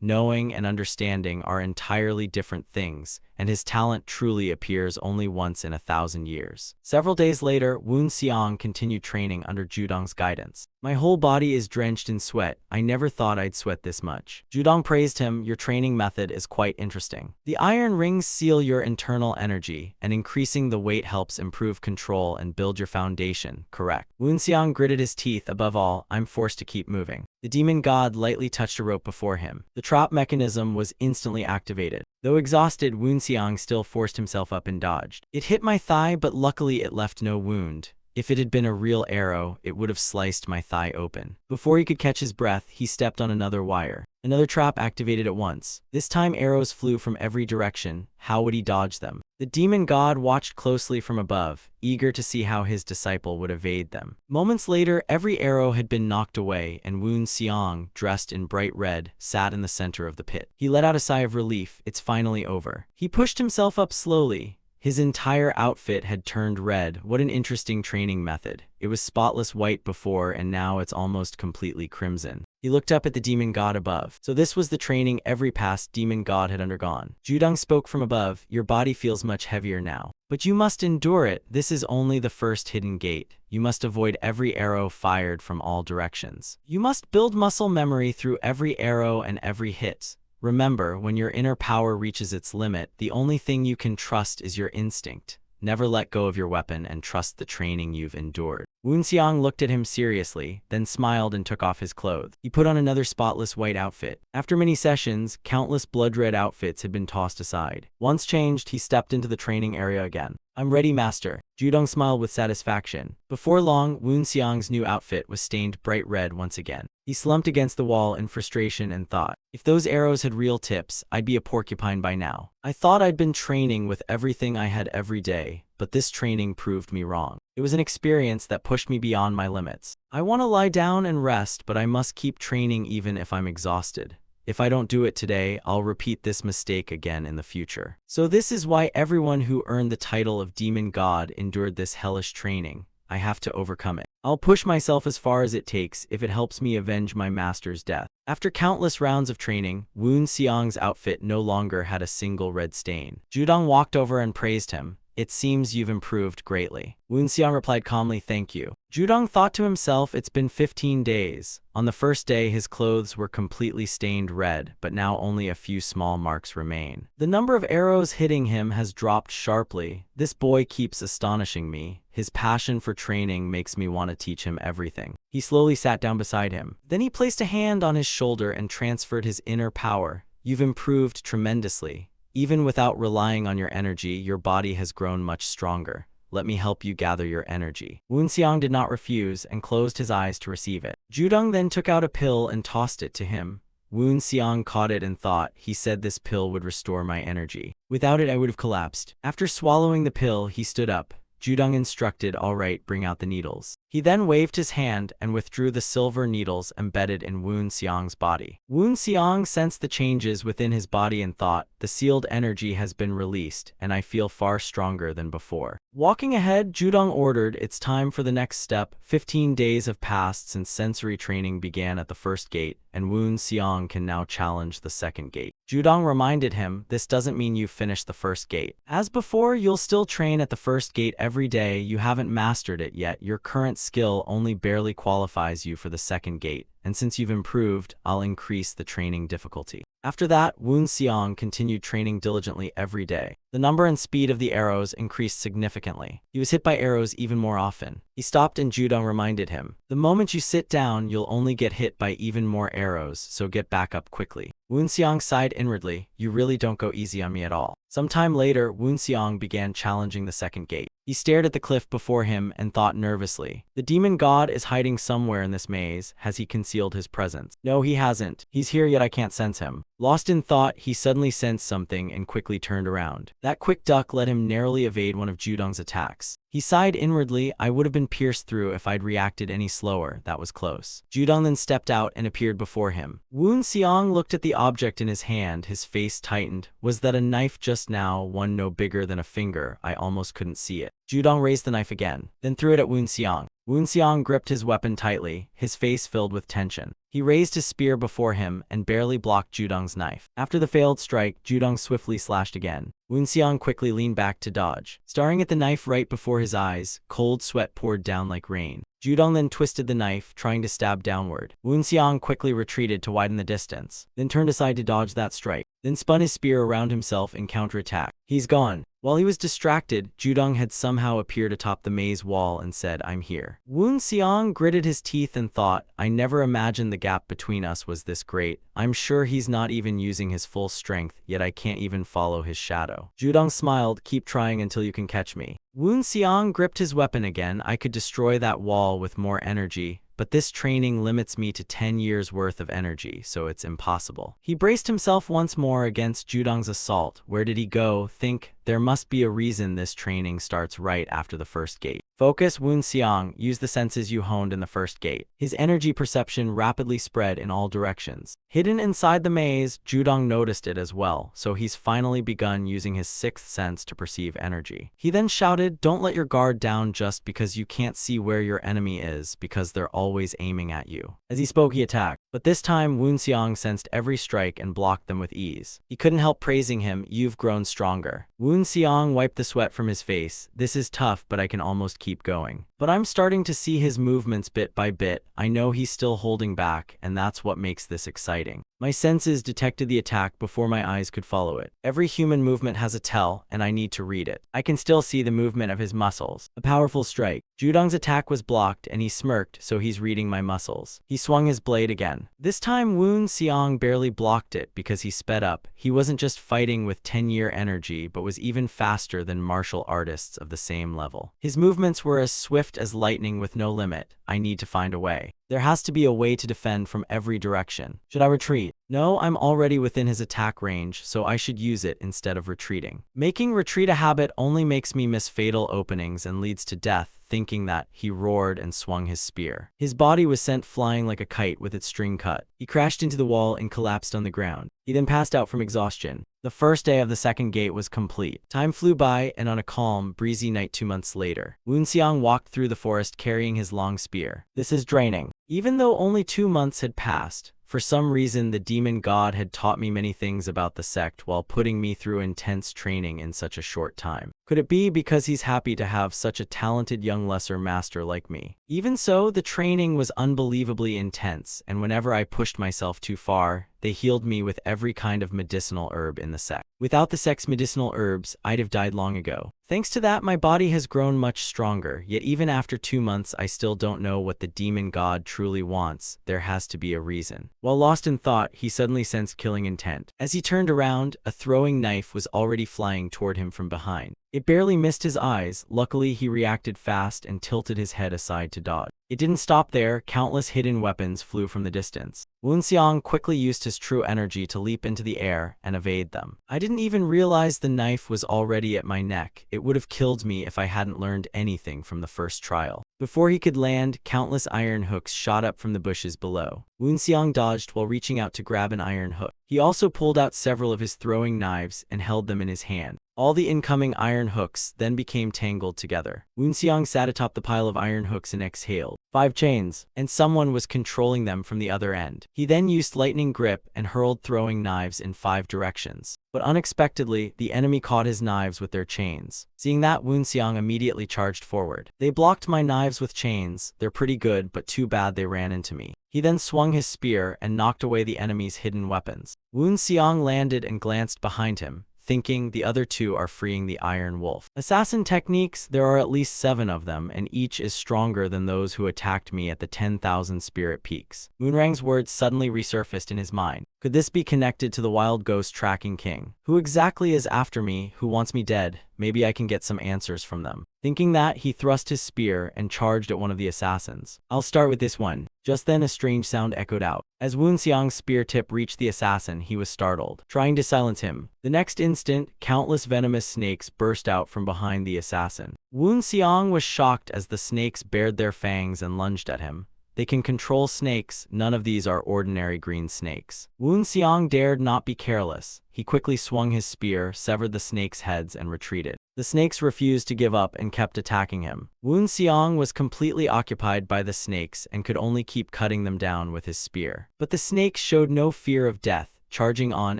Knowing and understanding are entirely different things, and his talent truly appears only once in 1,000 years. Several days later, Woon Seong continued training under Judong's guidance. My whole body is drenched in sweat. I never thought I'd sweat this much. Judong praised him. Your training method is quite interesting. The iron rings seal your internal energy, and increasing the weight helps improve control and build your foundation, correct? Woon Seong gritted his teeth. Above all, I'm forced to keep moving. The demon god lightly touched a rope before him. The trap mechanism was instantly activated. Though exhausted, Woon Seong still forced himself up and dodged. It hit my thigh, but luckily it left no wound. If it had been a real arrow, it would have sliced my thigh open. Before he could catch his breath, he stepped on another wire. Another trap activated at once. This time arrows flew from every direction. How would he dodge them? The demon god watched closely from above, eager to see how his disciple would evade them. Moments later, every arrow had been knocked away, and Woon Seong, dressed in bright red, sat in the center of the pit. He let out a sigh of relief. It's finally over. He pushed himself up slowly. His entire outfit had turned red. What an interesting training method. It was spotless white before, and now it's almost completely crimson. He looked up at the demon god above. So this was the training every past demon god had undergone. Judong spoke from above. Your body feels much heavier now. But you must endure it. This is only the first hidden gate. You must avoid every arrow fired from all directions. You must build muscle memory through every arrow and every hit. Remember, when your inner power reaches its limit, the only thing you can trust is your instinct. Never let go of your weapon and trust the training you've endured. Woon Seong looked at him seriously, then smiled and took off his clothes. He put on another spotless white outfit. After many sessions, countless blood-red outfits had been tossed aside. Once changed, he stepped into the training area again. I'm ready, master. Judong smiled with satisfaction. Before long, Woon Seong's new outfit was stained bright red once again. He slumped against the wall in frustration and thought, if those arrows had real tips, I'd be a porcupine by now. I thought I'd been training with everything I had every day, but this training proved me wrong. It was an experience that pushed me beyond my limits. I want to lie down and rest, but I must keep training even if I'm exhausted. If I don't do it today, I'll repeat this mistake again in the future. So this is why everyone who earned the title of Demon God endured this hellish training. I have to overcome it. I'll push myself as far as it takes if it helps me avenge my master's death. After countless rounds of training, Woon Seong's outfit no longer had a single red stain. Judong walked over and praised him. It seems you've improved greatly. Woon Seong replied calmly, thank you. Judong thought to himself, it's been 15 days. On the first day, his clothes were completely stained red, but now only a few small marks remain. The number of arrows hitting him has dropped sharply. This boy keeps astonishing me. His passion for training makes me want to teach him everything. He slowly sat down beside him. Then he placed a hand on his shoulder and transferred his inner power. You've improved tremendously. Even without relying on your energy, your body has grown much stronger. Let me help you gather your energy. Woon Seong did not refuse and closed his eyes to receive it. Judong then took out a pill and tossed it to him. Woon Seong caught it and thought, he said this pill would restore my energy. Without it, I would have collapsed. After swallowing the pill, he stood up. Judong instructed, all right, bring out the needles. He then waved his hand and withdrew the silver needles embedded in Wu Xiang's body. Wu Xiang sensed the changes within his body and thought, the sealed energy has been released, and I feel far stronger than before. Walking ahead, Judong ordered, it's time for the next step. 15 days have passed since sensory training began at the first gate, and Wu Xiang can now challenge the second gate. Judong reminded him, this doesn't mean you've finished the first gate. As before, you'll still train at the first gate every day. You haven't mastered it yet. Your current skill only barely qualifies you for the second gate, and since you've improved, I'll increase the training difficulty. After that, Wu Xiang continued training diligently every day. The number and speed of the arrows increased significantly. He was hit by arrows even more often. He stopped and Judong reminded him, the moment you sit down, you'll only get hit by even more arrows, so get back up quickly. Wu Xiang sighed inwardly, you really don't go easy on me at all. Sometime later, Wu Xiang began challenging the second gate. He stared at the cliff before him and thought nervously, the demon god is hiding somewhere in this maze. Has he concealed his presence? No, he hasn't. He's here yet I can't sense him. Lost in thought, he suddenly sensed something and quickly turned around. That quick duck let him narrowly evade one of Judong's attacks. He sighed inwardly, I would have been pierced through if I'd reacted any slower. That was close. Judong then stepped out and appeared before him. Wu Xiang looked at the object in his hand, his face tightened. Was that a knife just now, one no bigger than a finger? I almost couldn't see it. Judong raised the knife again, then threw it at Wu Xiang. Wu Xiang gripped his weapon tightly, his face filled with tension. He raised his spear before him and barely blocked Judong's knife. After the failed strike, Judong swiftly slashed again. Wu Xiang quickly leaned back to dodge. Staring at the knife right before his eyes, cold sweat poured down like rain. Judong then twisted the knife, trying to stab downward. Wu Xiang quickly retreated to widen the distance, then turned aside to dodge that strike, then spun his spear around himself in counterattack. He's gone. While he was distracted, Judong had somehow appeared atop the maze wall and said, I'm here. Wu Xiang gritted his teeth and thought, I never imagined the gap between us was this great. I'm sure he's not even using his full strength, yet I can't even follow his shadow. Judong smiled, keep trying until you can catch me. Wu Xiang gripped his weapon again. I could destroy that wall with more energy, but this training limits me to 10 years worth of energy, so it's impossible. He braced himself once more against Judong's assault. Where did he go? Think, there must be a reason this training starts right after the first gate. Focus, Wu Xiang, use the senses you honed in the first gate. His energy perception rapidly spread in all directions. Hidden inside the maze, Judong noticed it as well, so he's finally begun using his sixth sense to perceive energy. He then shouted, don't let your guard down just because you can't see where your enemy is, because they're always aiming at you. As he spoke, he attacked, but this time Wu Xiang sensed every strike and blocked them with ease. He couldn't help praising him, you've grown stronger. Wu Xiang wiped the sweat from his face. This is tough, but I can almost keep going. But I'm starting to see his movements bit by bit. I know he's still holding back, and that's what makes this exciting. My senses detected the attack before my eyes could follow it. Every human movement has a tell, and I need to read it. I can still see the movement of his muscles. A powerful strike. Judong's attack was blocked, and he smirked, so he's reading my muscles. He swung his blade again. This time Wu Xiang barely blocked it because he sped up. He wasn't just fighting with 10-year energy, but was even faster than martial artists of the same level. His movements were as swift as lightning with no limit. I need to find a way. There has to be a way to defend from every direction. Should I retreat? No, I'm already within his attack range, so I should use it instead of retreating. Making retreat a habit only makes me miss fatal openings and leads to death. Thinking that, he roared and swung his spear. His body was sent flying like a kite with its string cut. He crashed into the wall and collapsed on the ground. He then passed out from exhaustion. The first day of the second gate was complete. Time flew by, and on a calm, breezy night 2 months later, Wu Xiang walked through the forest carrying his long spear. This is draining. Even though only 2 months had passed, for some reason the demon god had taught me many things about the sect while putting me through intense training in such a short time. Could it be because he's happy to have such a talented young lesser master like me? Even so, the training was unbelievably intense, and whenever I pushed myself too far, they healed me with every kind of medicinal herb in the sect. Without the sect's medicinal herbs, I'd have died long ago. Thanks to that, my body has grown much stronger, yet even after 2 months I still don't know what the demon god truly wants. There has to be a reason. While lost in thought, he suddenly sensed killing intent. As he turned around, a throwing knife was already flying toward him from behind. It barely missed his eyes. Luckily, he reacted fast and tilted his head aside to dodge. It didn't stop there. Countless hidden weapons flew from the distance. Wu Xiang quickly used his true energy to leap into the air and evade them. I didn't even realize the knife was already at my neck. It would have killed me if I hadn't learned anything from the first trial. Before he could land, countless iron hooks shot up from the bushes below. Wu Xiang dodged while reaching out to grab an iron hook. He also pulled out several of his throwing knives and held them in his hand. All the incoming iron hooks then became tangled together. Wu Xiang sat atop the pile of iron hooks and exhaled. 5 chains, and someone was controlling them from the other end. He then used lightning grip and hurled throwing knives in 5 directions. But unexpectedly, the enemy caught his knives with their chains. Seeing that, Wu Xiang immediately charged forward. They blocked my knives with chains. They're pretty good, but too bad they ran into me. He then swung his spear and knocked away the enemy's hidden weapons. Wu Xiang landed and glanced behind him, thinking the other 2 are freeing the Iron Wolf. Assassin techniques, there are at least 7 of them, and each is stronger than those who attacked me at the 10,000 spirit peaks. Moonrang's words suddenly resurfaced in his mind. Could this be connected to the wild ghost tracking king? Who exactly is after me? Who wants me dead? Maybe I can get some answers from them. Thinking that, he thrust his spear and charged at one of the assassins. I'll start with this one. Just then a strange sound echoed out. As Wu Xiang's spear tip reached the assassin, he was startled, trying to silence him. The next instant, countless venomous snakes burst out from behind the assassin. Wu Xiang was shocked as the snakes bared their fangs and lunged at him. They can control snakes. None of these are ordinary green snakes. Wu Xiang dared not be careless. He quickly swung his spear, severed the snakes' heads, and retreated. The snakes refused to give up and kept attacking him. Wu Xiang was completely occupied by the snakes and could only keep cutting them down with his spear. But the snakes showed no fear of death, charging on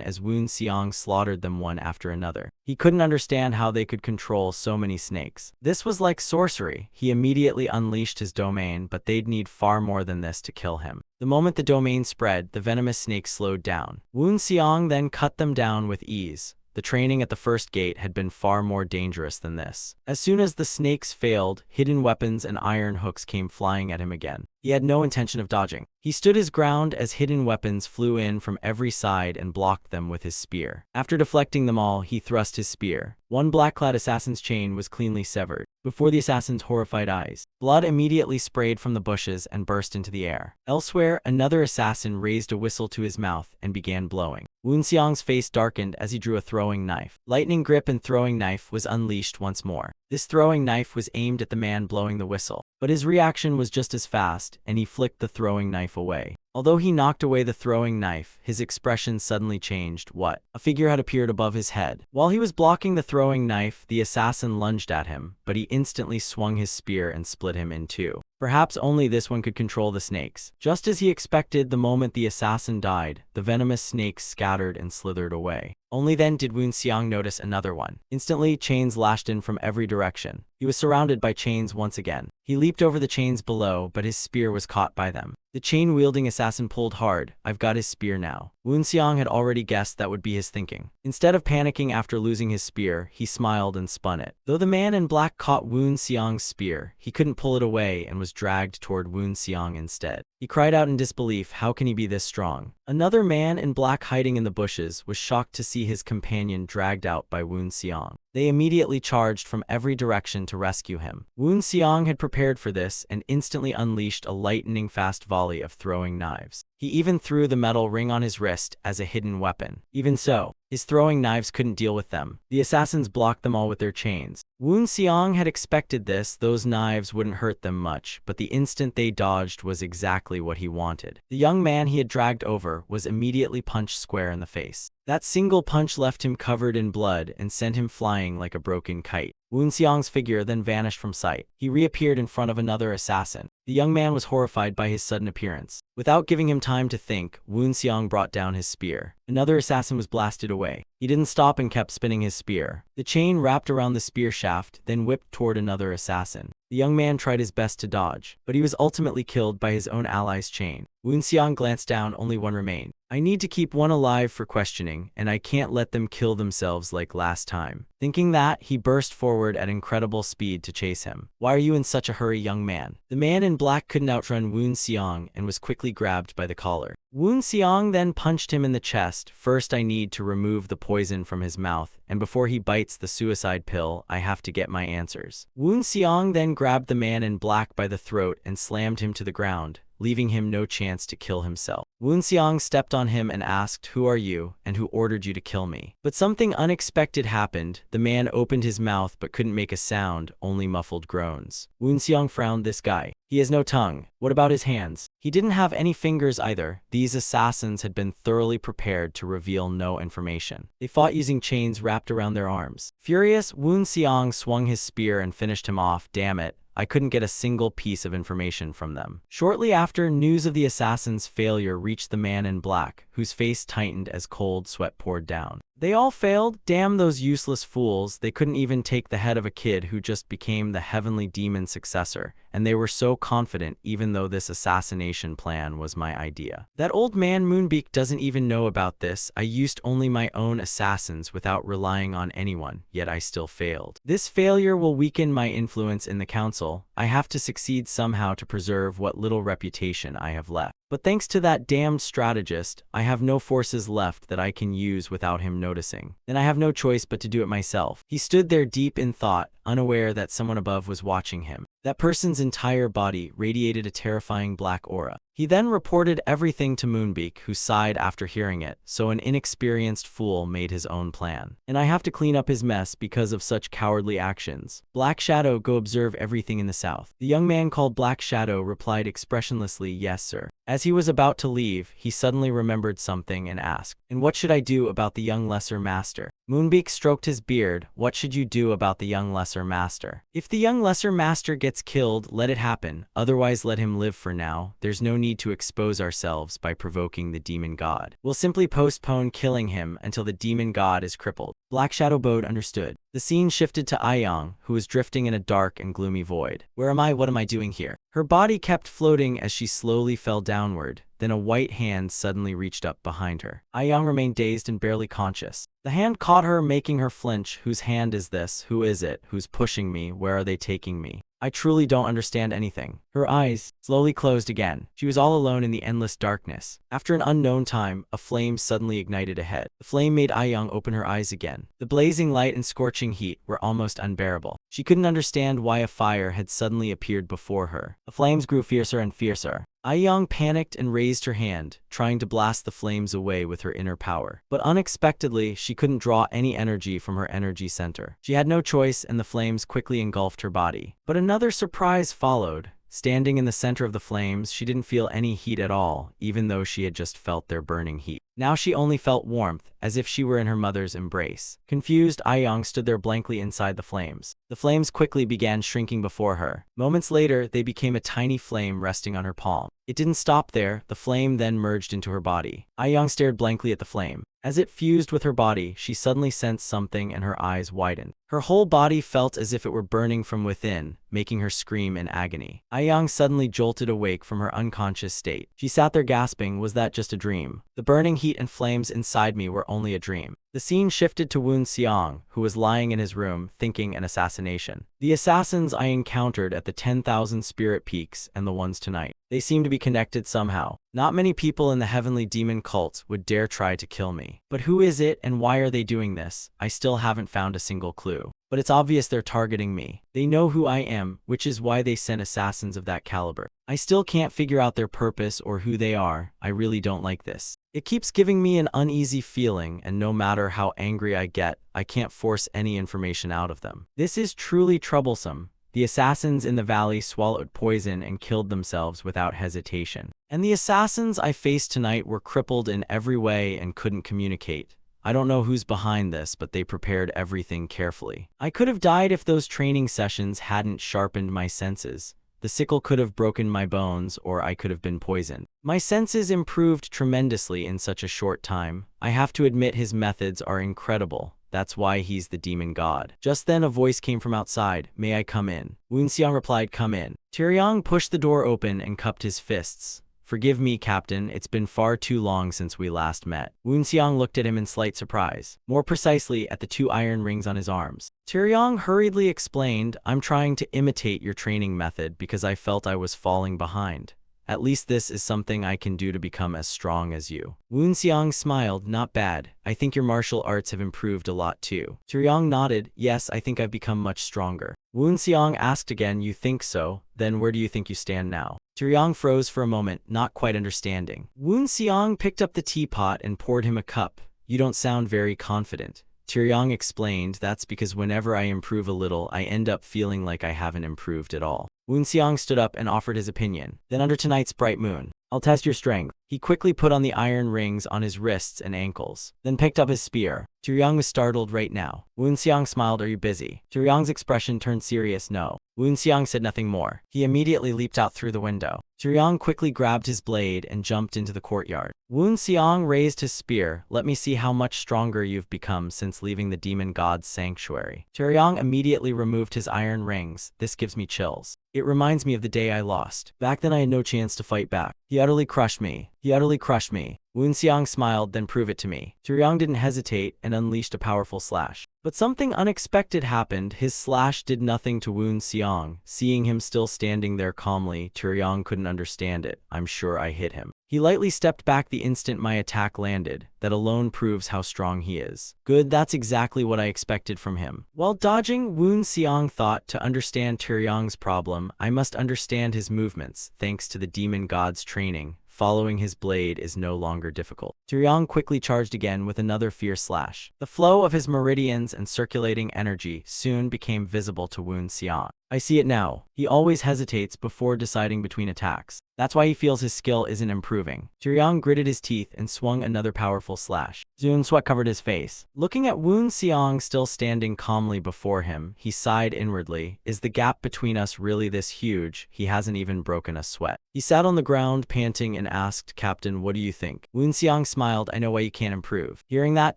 as Wu Xiang slaughtered them one after another. He couldn't understand how they could control so many snakes. This was like sorcery. He immediately unleashed his domain, but they'd need far more than this to kill him. The moment the domain spread, the venomous snakes slowed down. Wu Xiang then cut them down with ease. The training at the first gate had been far more dangerous than this. As soon as the snakes failed, hidden weapons and iron hooks came flying at him again. He had no intention of dodging. He stood his ground as hidden weapons flew in from every side and blocked them with his spear. After deflecting them all, he thrust his spear. One black-clad assassin's chain was cleanly severed. Before the assassin's horrified eyes, blood immediately sprayed from the bushes and burst into the air. Elsewhere, another assassin raised a whistle to his mouth and began blowing. Wu Xiang's face darkened as he drew a throwing knife. Lightning grip and throwing knife was unleashed once more. This throwing knife was aimed at the man blowing the whistle, but his reaction was just as fast, and he flicked the throwing knife away. Although he knocked away the throwing knife, his expression suddenly changed. What? A figure had appeared above his head. While he was blocking the throwing knife, the assassin lunged at him, but he instantly swung his spear and split him in 2. Perhaps only this one could control the snakes. Just as he expected, the moment the assassin died, the venomous snakes scattered and slithered away. Only then did Wu Xiang notice another one. Instantly, chains lashed in from every direction. He was surrounded by chains once again. He leaped over the chains below, but his spear was caught by them. The chain-wielding assassin pulled hard. I've got his spear now. Wu Xiang had already guessed that would be his thinking. Instead of panicking after losing his spear, he smiled and spun it. Though the man in black caught Wu Xiang's spear, he couldn't pull it away and was dragged toward Wu Xiang instead. He cried out in disbelief, how can he be this strong? Another man in black hiding in the bushes was shocked to see his companion dragged out by Wu Xiang. They immediately charged from every direction to rescue him. Wu Xiang had prepared for this and instantly unleashed a lightning-fast volley of throwing knives. He even threw the metal ring on his wrist as a hidden weapon. Even so, his throwing knives couldn't deal with them. The assassins blocked them all with their chains. Wu Xiang had expected this. Those knives wouldn't hurt them much, but the instant they dodged was exactly what he wanted. The young man he had dragged over was immediately punched square in the face. That single punch left him covered in blood and sent him flying like a broken kite. Wu Xiang's figure then vanished from sight. He reappeared in front of another assassin. The young man was horrified by his sudden appearance. Without giving him time to think, Wu Xiang brought down his spear. Another assassin was blasted away. He didn't stop and kept spinning his spear. The chain wrapped around the spear shaft, then whipped toward another assassin. The young man tried his best to dodge, but he was ultimately killed by his own ally's chain. Woon Xiang glanced down, only one remained. I need to keep one alive for questioning, and I can't let them kill themselves like last time. Thinking that, he burst forward at incredible speed to chase him. Why are you in such a hurry, young man? The man in black couldn't outrun Woon Xiang and was quickly grabbed by the collar. Woon Xiang then punched him in the chest. First, I need to remove the poison from his mouth, and before he bites the suicide pill, I have to get my answers. Woon Xiang then grabbed the man in black by the throat and slammed him to the ground, leaving him no chance to kill himself. Woon Xiang stepped on him and asked, "Who are you, and who ordered you to kill me?" But something unexpected happened. The man opened his mouth but couldn't make a sound, only muffled groans. Woon Xiang frowned. This guy. He has no tongue. What about his hands? He didn't have any fingers either. These assassins had been thoroughly prepared to reveal no information. They fought using chains wrapped around their arms. Furious, Woon Xiang swung his spear and finished him off. Damn it. I couldn't get a single piece of information from them. Shortly after, news of the assassin's failure reached the man in black, whose face tightened as cold sweat poured down. They all failed? Damn those useless fools. They couldn't even take the head of a kid who just became the heavenly demon's successor, and they were so confident even though this assassination plan was my idea. That old man Moonbeak doesn't even know about this. I used only my own assassins without relying on anyone, yet I still failed. This failure will weaken my influence in the council. I have to succeed somehow to preserve what little reputation I have left. But thanks to that damned strategist, I have no forces left that I can use without him noticing. Then I have no choice but to do it myself. He stood there deep in thought, unaware that someone above was watching him. That person's entire body radiated a terrifying black aura. He then reported everything to Moonbeak, who sighed after hearing it, so an inexperienced fool made his own plan. And I have to clean up his mess because of such cowardly actions. Black Shadow, go observe everything in the south. The young man called Black Shadow replied expressionlessly, yes sir. As he was about to leave, he suddenly remembered something and asked, and what should I do about the young lesser master? Moonbeak stroked his beard. What should you do about the young lesser master? If the young lesser master gets killed, let it happen. Otherwise, let him live for now. There's no need to expose ourselves by provoking the demon god. We'll simply postpone killing him until the demon god is crippled. Black Shadow bowed, understood. The scene shifted to Aiyang, who was drifting in a dark and gloomy void. Where am I? What am I doing here? Her body kept floating as she slowly fell downward. Then a white hand suddenly reached up behind her. Aiyang remained dazed and barely conscious. The hand caught her, making her flinch. Whose hand is this? Who is it? Who's pushing me? Where are they taking me? I truly don't understand anything. Her eyes slowly closed again. She was all alone in the endless darkness. After an unknown time, a flame suddenly ignited ahead. The flame made Aiyang open her eyes again. The blazing light and scorching heat were almost unbearable. She couldn't understand why a fire had suddenly appeared before her. The flames grew fiercer and fiercer. Aiyang panicked and raised her hand, trying to blast the flames away with her inner power. But unexpectedly, she couldn't draw any energy from her energy center. She had no choice, and the flames quickly engulfed her body. But another surprise followed. Standing in the center of the flames, she didn't feel any heat at all, even though she had just felt their burning heat. Now she only felt warmth, as if she were in her mother's embrace. Confused, Aiyang stood there blankly inside the flames. The flames quickly began shrinking before her. Moments later, they became a tiny flame resting on her palm. It didn't stop there. The flame then merged into her body. Aiyang stared blankly at the flame. As it fused with her body, she suddenly sensed something and her eyes widened. Her whole body felt as if it were burning from within, making her scream in agony. Aiyang suddenly jolted awake from her unconscious state. She sat there gasping, was that just a dream? The burning heat and flames inside me were only a dream. The scene shifted to Woon Xiang, who was lying in his room, thinking an assassination. The assassins I encountered at the 10,000 Spirit Peaks and the ones tonight. They seem to be connected somehow. Not many people in the heavenly demon cult would dare try to kill me. But who is it and why are they doing this? I still haven't found a single clue. But it's obvious they're targeting me. They know who I am, which is why they sent assassins of that caliber. I still can't figure out their purpose or who they are. I really don't like this. It keeps giving me an uneasy feeling, and no matter how angry I get, I can't force any information out of them. This is truly troublesome. The assassins in the valley swallowed poison and killed themselves without hesitation. And the assassins I faced tonight were crippled in every way and couldn't communicate. I don't know who's behind this, but they prepared everything carefully. I could have died if those training sessions hadn't sharpened my senses. The sickle could have broken my bones, or I could have been poisoned. My senses improved tremendously in such a short time. I have to admit his methods are incredible. That's why he's the demon god. Just then a voice came from outside. May I come in? Woon Xiang replied, come in. Taeyong pushed the door open and cupped his fists. Forgive me, Captain, it's been far too long since we last met. Woon Seong looked at him in slight surprise, more precisely at the 2 iron rings on his arms. Taeyong hurriedly explained, I'm trying to imitate your training method because I felt I was falling behind. At least this is something I can do to become as strong as you. Woon Seong smiled, not bad. I think your martial arts have improved a lot too. Taeyong nodded, yes, I think I've become much stronger. Woon Seong asked again, you think so? Then where do you think you stand now? Taeyong froze for a moment, not quite understanding. Woon Seong picked up the teapot and poured him a cup. You don't sound very confident. Taeyong explained, that's because whenever I improve a little, I end up feeling like I haven't improved at all. Woon Seong stood up and offered his opinion. Then under tonight's bright moon, I'll test your strength. He quickly put on the iron rings on his wrists and ankles, then picked up his spear. Taeyong was startled right now. Woon Seong smiled, are you busy? Taeyong's expression turned serious, no. Woon Seong said nothing more. He immediately leaped out through the window. Taeyong quickly grabbed his blade and jumped into the courtyard. Woon Seong raised his spear. Let me see how much stronger you've become since leaving the demon god's sanctuary. Taeyong immediately removed his iron rings. This gives me chills. It reminds me of the day I lost. Back then I had no chance to fight back. He utterly crushed me. He utterly crushed me. Woon Seong smiled, then prove it to me. Taeyong didn't hesitate and unleashed a powerful slash. But something unexpected happened. His slash did nothing to Woon Seong. Seeing him still standing there calmly, Taeyong couldn't understand it. I'm sure I hit him. He lightly stepped back the instant my attack landed. That alone proves how strong he is. Good, that's exactly what I expected from him. While dodging, Woon Seong thought, to understand Taeyong's problem, I must understand his movements. Thanks to the demon god's training, following his blade is no longer difficult. Taeyong quickly charged again with another fierce slash. The flow of his meridians and circulating energy soon became visible to Woon Seong. I see it now. He always hesitates before deciding between attacks. That's why he feels his skill isn't improving. Taeyong gritted his teeth and swung another powerful slash. Soon sweat covered his face. Looking at Woon Seong still standing calmly before him, he sighed inwardly. Is the gap between us really this huge? He hasn't even broken a sweat. He sat on the ground panting and asked, Captain, what do you think? Woon Seong smiled, I know why you can't improve. Hearing that,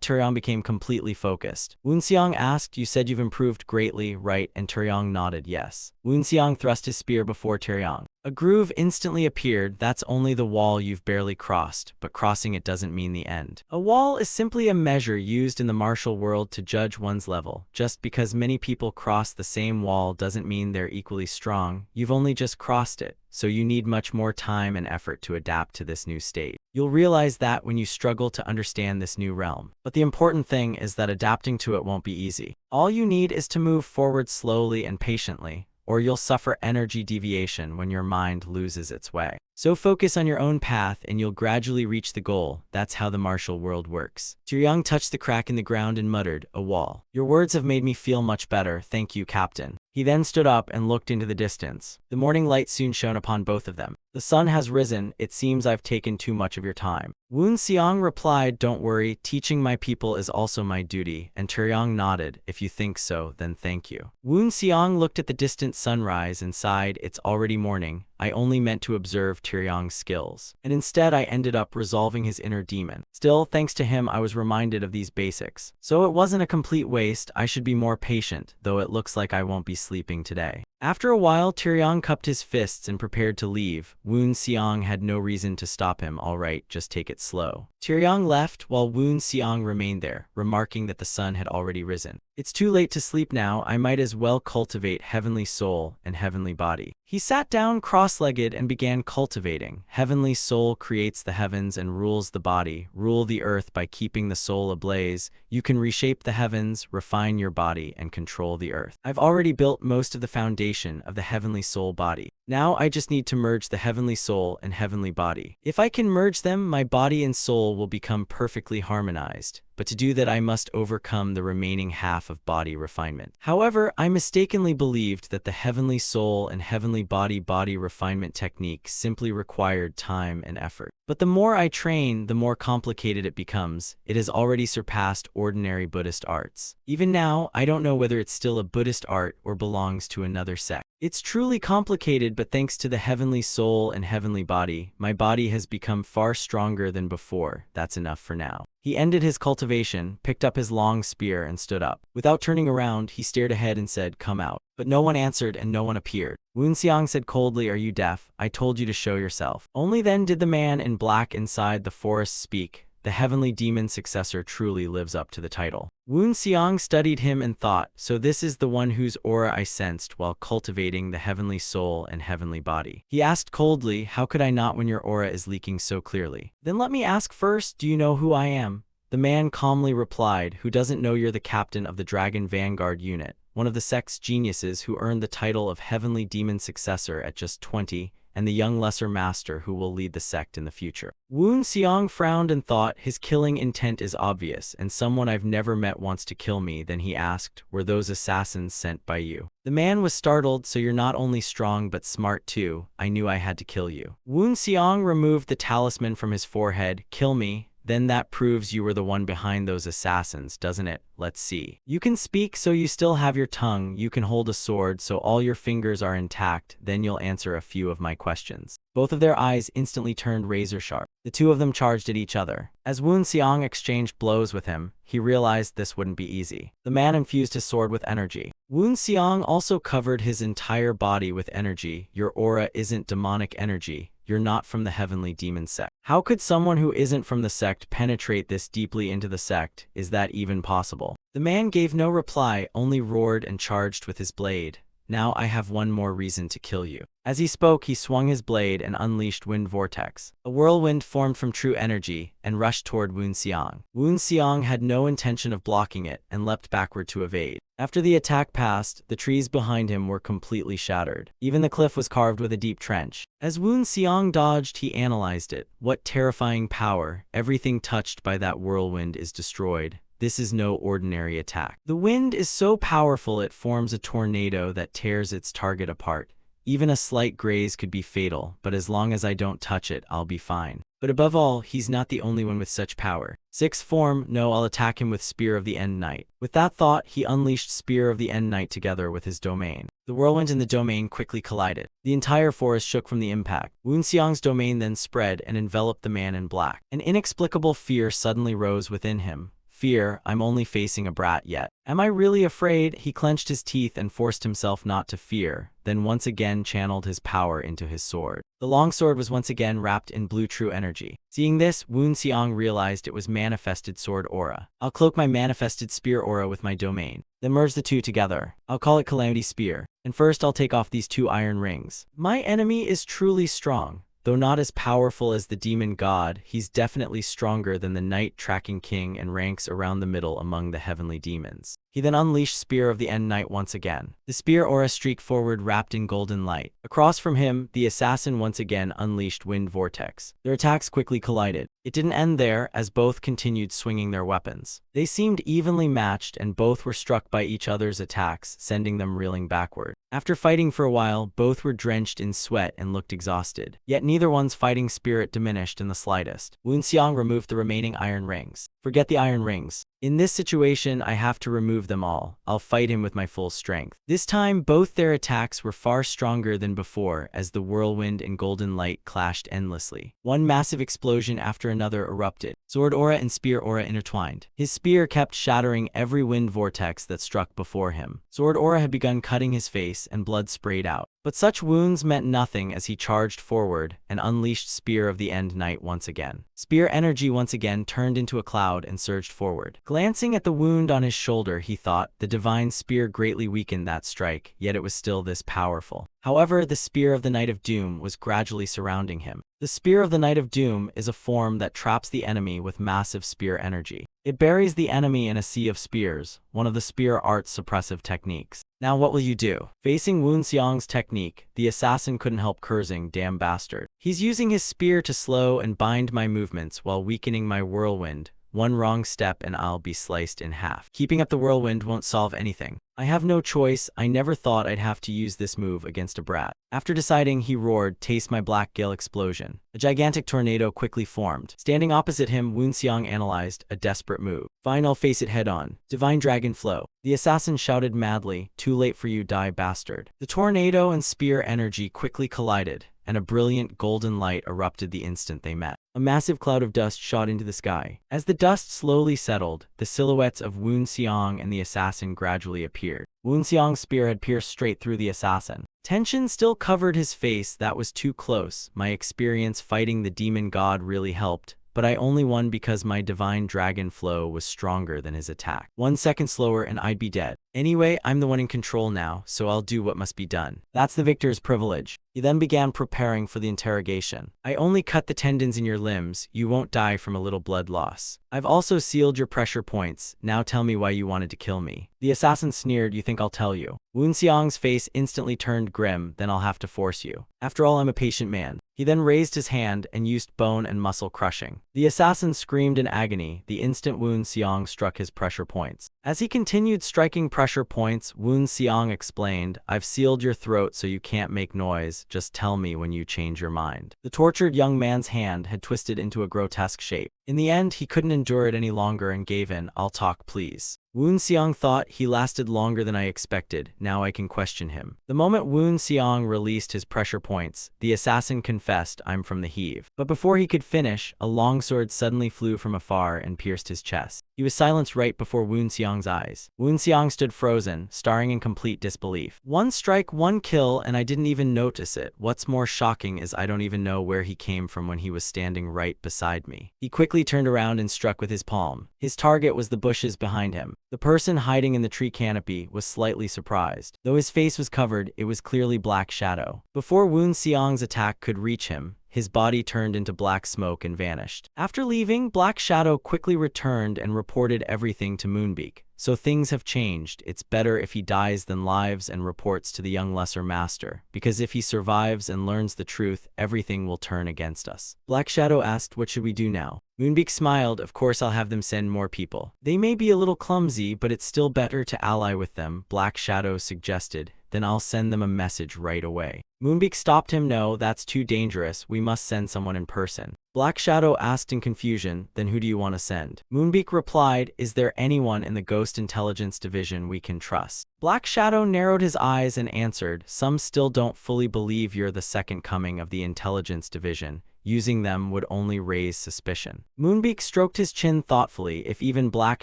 Taeyong became completely focused. Woon Seong asked, you said you've improved greatly, right? And Taeyong nodded yes. Woon Seong thrust his spear before Taeyong. A groove instantly appeared. That's only the wall you've barely crossed, but crossing it doesn't mean the end. A wall is simply a measure used in the martial world to judge one's level. Just because many people cross the same wall doesn't mean they're equally strong. You've only just crossed it, so you need much more time and effort to adapt to this new state. You'll realize that when you struggle to understand this new realm. But the important thing is that adapting to it won't be easy. All you need is to move forward slowly and patiently, or you'll suffer energy deviation when your mind loses its way. So focus on your own path and you'll gradually reach the goal. That's how the martial world works. Taeyong touched the crack in the ground and muttered, a wall. Your words have made me feel much better, thank you, Captain. He then stood up and looked into the distance. The morning light soon shone upon both of them. The sun has risen, it seems I've taken too much of your time. Woon Seong replied, don't worry, teaching my people is also my duty, and Taeyong nodded, if you think so, then thank you. Woon Seong looked at the distant sunrise and sighed, it's already morning. I only meant to observe Taeyong's skills, and instead I ended up resolving his inner demon. Still, thanks to him I was reminded of these basics. So it wasn't a complete waste. I should be more patient, though it looks like I won't be sleeping today. After a while, Taeyong cupped his fists and prepared to leave. Woon Seong had no reason to stop him. All right, just take it slow. Taeyong left while Woon Seong remained there, remarking that the sun had already risen. It's too late to sleep now. I might as well cultivate heavenly soul and heavenly body. He sat down cross-legged and began cultivating. Heavenly soul creates the heavens and rules the body. Rule the earth by keeping the soul ablaze. You can reshape the heavens, refine your body, and control the earth. I've already built most of the foundation of the heavenly soul body. Now I just need to merge the heavenly soul and heavenly body. If I can merge them, my body and soul will become perfectly harmonized. But to do that I must overcome the remaining half of body refinement. However, I mistakenly believed that the heavenly soul and heavenly body refinement technique simply required time and effort. But the more I train, the more complicated it becomes. It has already surpassed ordinary Buddhist arts. Even now, I don't know whether it's still a Buddhist art or belongs to another sect. It's truly complicated, but thanks to the heavenly soul and heavenly body, my body has become far stronger than before. That's enough for now. He ended his cultivation, picked up his long spear, and stood up. Without turning around, he stared ahead and said, come out. but no one answered and no one appeared. Woon Xiang said coldly, "Are you deaf? I told you to show yourself." Only then did the man in black inside the forest speak. The heavenly demon successor truly lives up to the title. Woon Xiang studied him and thought, so this is the one whose aura I sensed while cultivating the heavenly soul and heavenly body. He asked coldly, "How could I not when your aura is leaking so clearly?" "Then let me ask first, do you know who I am?" The man calmly replied, "Who doesn't know you're the captain of the Dragon Vanguard unit, one of the sect's geniuses who earned the title of Heavenly Demon Successor at just 20, and the young lesser master who will lead the sect in the future." Woon Xiang frowned and thought, his killing intent is obvious, and someone I've never met wants to kill me. Then he asked, "Were those assassins sent by you?" The man was startled, "So you're not only strong but smart too. I knew I had to kill you." Woon Xiang removed the talisman from his forehead. "Kill me? Then that proves you were the one behind those assassins, doesn't it? Let's see. You can speak, so you still have your tongue. You can hold a sword, so all your fingers are intact. Then you'll answer a few of my questions." Both of their eyes instantly turned razor sharp. The two of them charged at each other. As Woon Xiang exchanged blows with him, he realized this wouldn't be easy. The man infused his sword with energy. Woon Xiang also covered his entire body with energy. "Your aura isn't demonic energy. You're not from the heavenly demon sect. How could someone who isn't from the sect penetrate this deeply into the sect? Is that even possible?" The man gave no reply, only roared and charged with his blade. "Now I have one more reason to kill you." As he spoke, he swung his blade and unleashed wind vortex. A whirlwind formed from true energy and rushed toward Woon Xiang. Woon Xiang had no intention of blocking it and leapt backward to evade. After the attack passed, the trees behind him were completely shattered. Even the cliff was carved with a deep trench. As Woon Xiang dodged, he analyzed it. What terrifying power! Everything touched by that whirlwind is destroyed. This is no ordinary attack. The wind is so powerful it forms a tornado that tears its target apart. Even a slight graze could be fatal, but as long as I don't touch it, I'll be fine. But above all, he's not the only one with such power. Sixth form, no, I'll attack him with Spear of the End Knight. With that thought, he unleashed Spear of the End Knight together with his domain. The whirlwind and the domain quickly collided. The entire forest shook from the impact. Woon Xiang's domain then spread and enveloped the man in black. An inexplicable fear suddenly rose within him. Fear, I'm only facing a brat yet. Am I really afraid? He clenched his teeth and forced himself not to fear, then once again channeled his power into his sword. The longsword was once again wrapped in blue true energy. Seeing this, Woon Xiang realized it was manifested sword aura. I'll cloak my manifested spear aura with my domain, then merge the two together. I'll call it Calamity Spear. And first I'll take off these 2 iron rings. My enemy is truly strong. Though not as powerful as the demon god, he's definitely stronger than the night tracking king and ranks around the middle among the heavenly demons. He then unleashed Spear of the End Knight once again. The spear aura streaked forward wrapped in golden light. Across from him, the assassin once again unleashed Wind Vortex. Their attacks quickly collided. It didn't end there, as both continued swinging their weapons. They seemed evenly matched and both were struck by each other's attacks, sending them reeling backward. After fighting for a while, both were drenched in sweat and looked exhausted. Yet neither one's fighting spirit diminished in the slightest. Woon Xiang removed the remaining iron rings. Forget the iron rings. In this situation, I have to remove them all. I'll fight him with my full strength. This time, both their attacks were far stronger than before as the whirlwind and golden light clashed endlessly. One massive explosion after another erupted. Sword aura and spear aura intertwined. His spear kept shattering every wind vortex that struck before him. Sword aura had begun cutting his face and blood sprayed out. But such wounds meant nothing as he charged forward and unleashed Spear of the End Knight once again. Spear energy once again turned into a cloud and surged forward. Glancing at the wound on his shoulder, he thought, the divine spear greatly weakened that strike, yet it was still this powerful. However, the Spear of the Knight of Doom was gradually surrounding him. The Spear of the Knight of Doom is a form that traps the enemy with massive spear energy. It buries the enemy in a sea of spears, one of the spear art's suppressive techniques. Now what will you do? Facing Woon Xiang's technique, the assassin couldn't help cursing, damn bastard. He's using his spear to slow and bind my movements while weakening my whirlwind. One wrong step and I'll be sliced in half. Keeping up the whirlwind won't solve anything. I have no choice. I never thought I'd have to use this move against a brat. After deciding, he roared, taste my black gale explosion. A gigantic tornado quickly formed. Standing opposite him, Woon Xiang analyzed a desperate move. Fine, I'll face it head on. Divine Dragon Flow. The assassin shouted madly, too late for you, die bastard. The tornado and spear energy quickly collided, and a brilliant golden light erupted the instant they met. A massive cloud of dust shot into the sky. As the dust slowly settled, the silhouettes of Woon Seong and the assassin gradually appeared. Woon Seong's spear had pierced straight through the assassin. Tension still covered his face. That was too close. My experience fighting the demon god really helped, but I only won because my divine dragon flow was stronger than his attack. 1 second slower and I'd be dead. Anyway, I'm the one in control now, so I'll do what must be done. That's the victor's privilege. He then began preparing for the interrogation. I only cut the tendons in your limbs. You won't die from a little blood loss. I've also sealed your pressure points. Now tell me why you wanted to kill me. The assassin sneered. You think I'll tell you? Woon Seong's face instantly turned grim. Then I'll have to force you. After all, I'm a patient man. He then raised his hand and used bone and muscle crushing. The assassin screamed in agony the instant Woon Seong struck his pressure points. As he continued striking pressure points, Woon Seong explained, I've sealed your throat so you can't make noise. Just tell me when you change your mind. The tortured young man's hand had twisted into a grotesque shape. In the end, he couldn't endure it any longer and gave in. I'll talk, please. Woon Seong thought, he lasted longer than I expected. Now I can question him. The moment Woon Seong released his pressure points, the assassin confessed, I'm from the Heave. But before he could finish, a longsword suddenly flew from afar and pierced his chest. He was silenced right before Woon Seong's eyes. Woon Seong stood frozen, staring in complete disbelief. 1 strike, 1 kill, and I didn't even notice it. What's more shocking is I don't even know where he came from when he was standing right beside me. He quickly turned around and struck with his palm. His target was the bushes behind him. The person hiding in the tree canopy was slightly surprised. Though his face was covered, it was clearly Black Shadow. Before Woon Seong's attack could reach him, his body turned into black smoke and vanished. After leaving, Black Shadow quickly returned and reported everything to Moonbeak. So things have changed. It's better if he dies than lives, and reports to the young lesser master, because if he survives and learns the truth, everything will turn against us. Black Shadow asked, what should we do now? Moonbeak smiled, of course I'll have them send more people. They may be a little clumsy, but it's still better to ally with them, Black Shadow suggested. Then I'll send them a message right away. Moonbeak stopped him. No, that's too dangerous. We must send someone in person. Black Shadow asked in confusion, then who do you want to send? Moonbeak replied, is there anyone in the Ghost Intelligence Division we can trust? Black Shadow narrowed his eyes and answered, some still don't fully believe you're the second coming of the Intelligence Division. Using them would only raise suspicion. Moonbeak stroked his chin thoughtfully. If even Black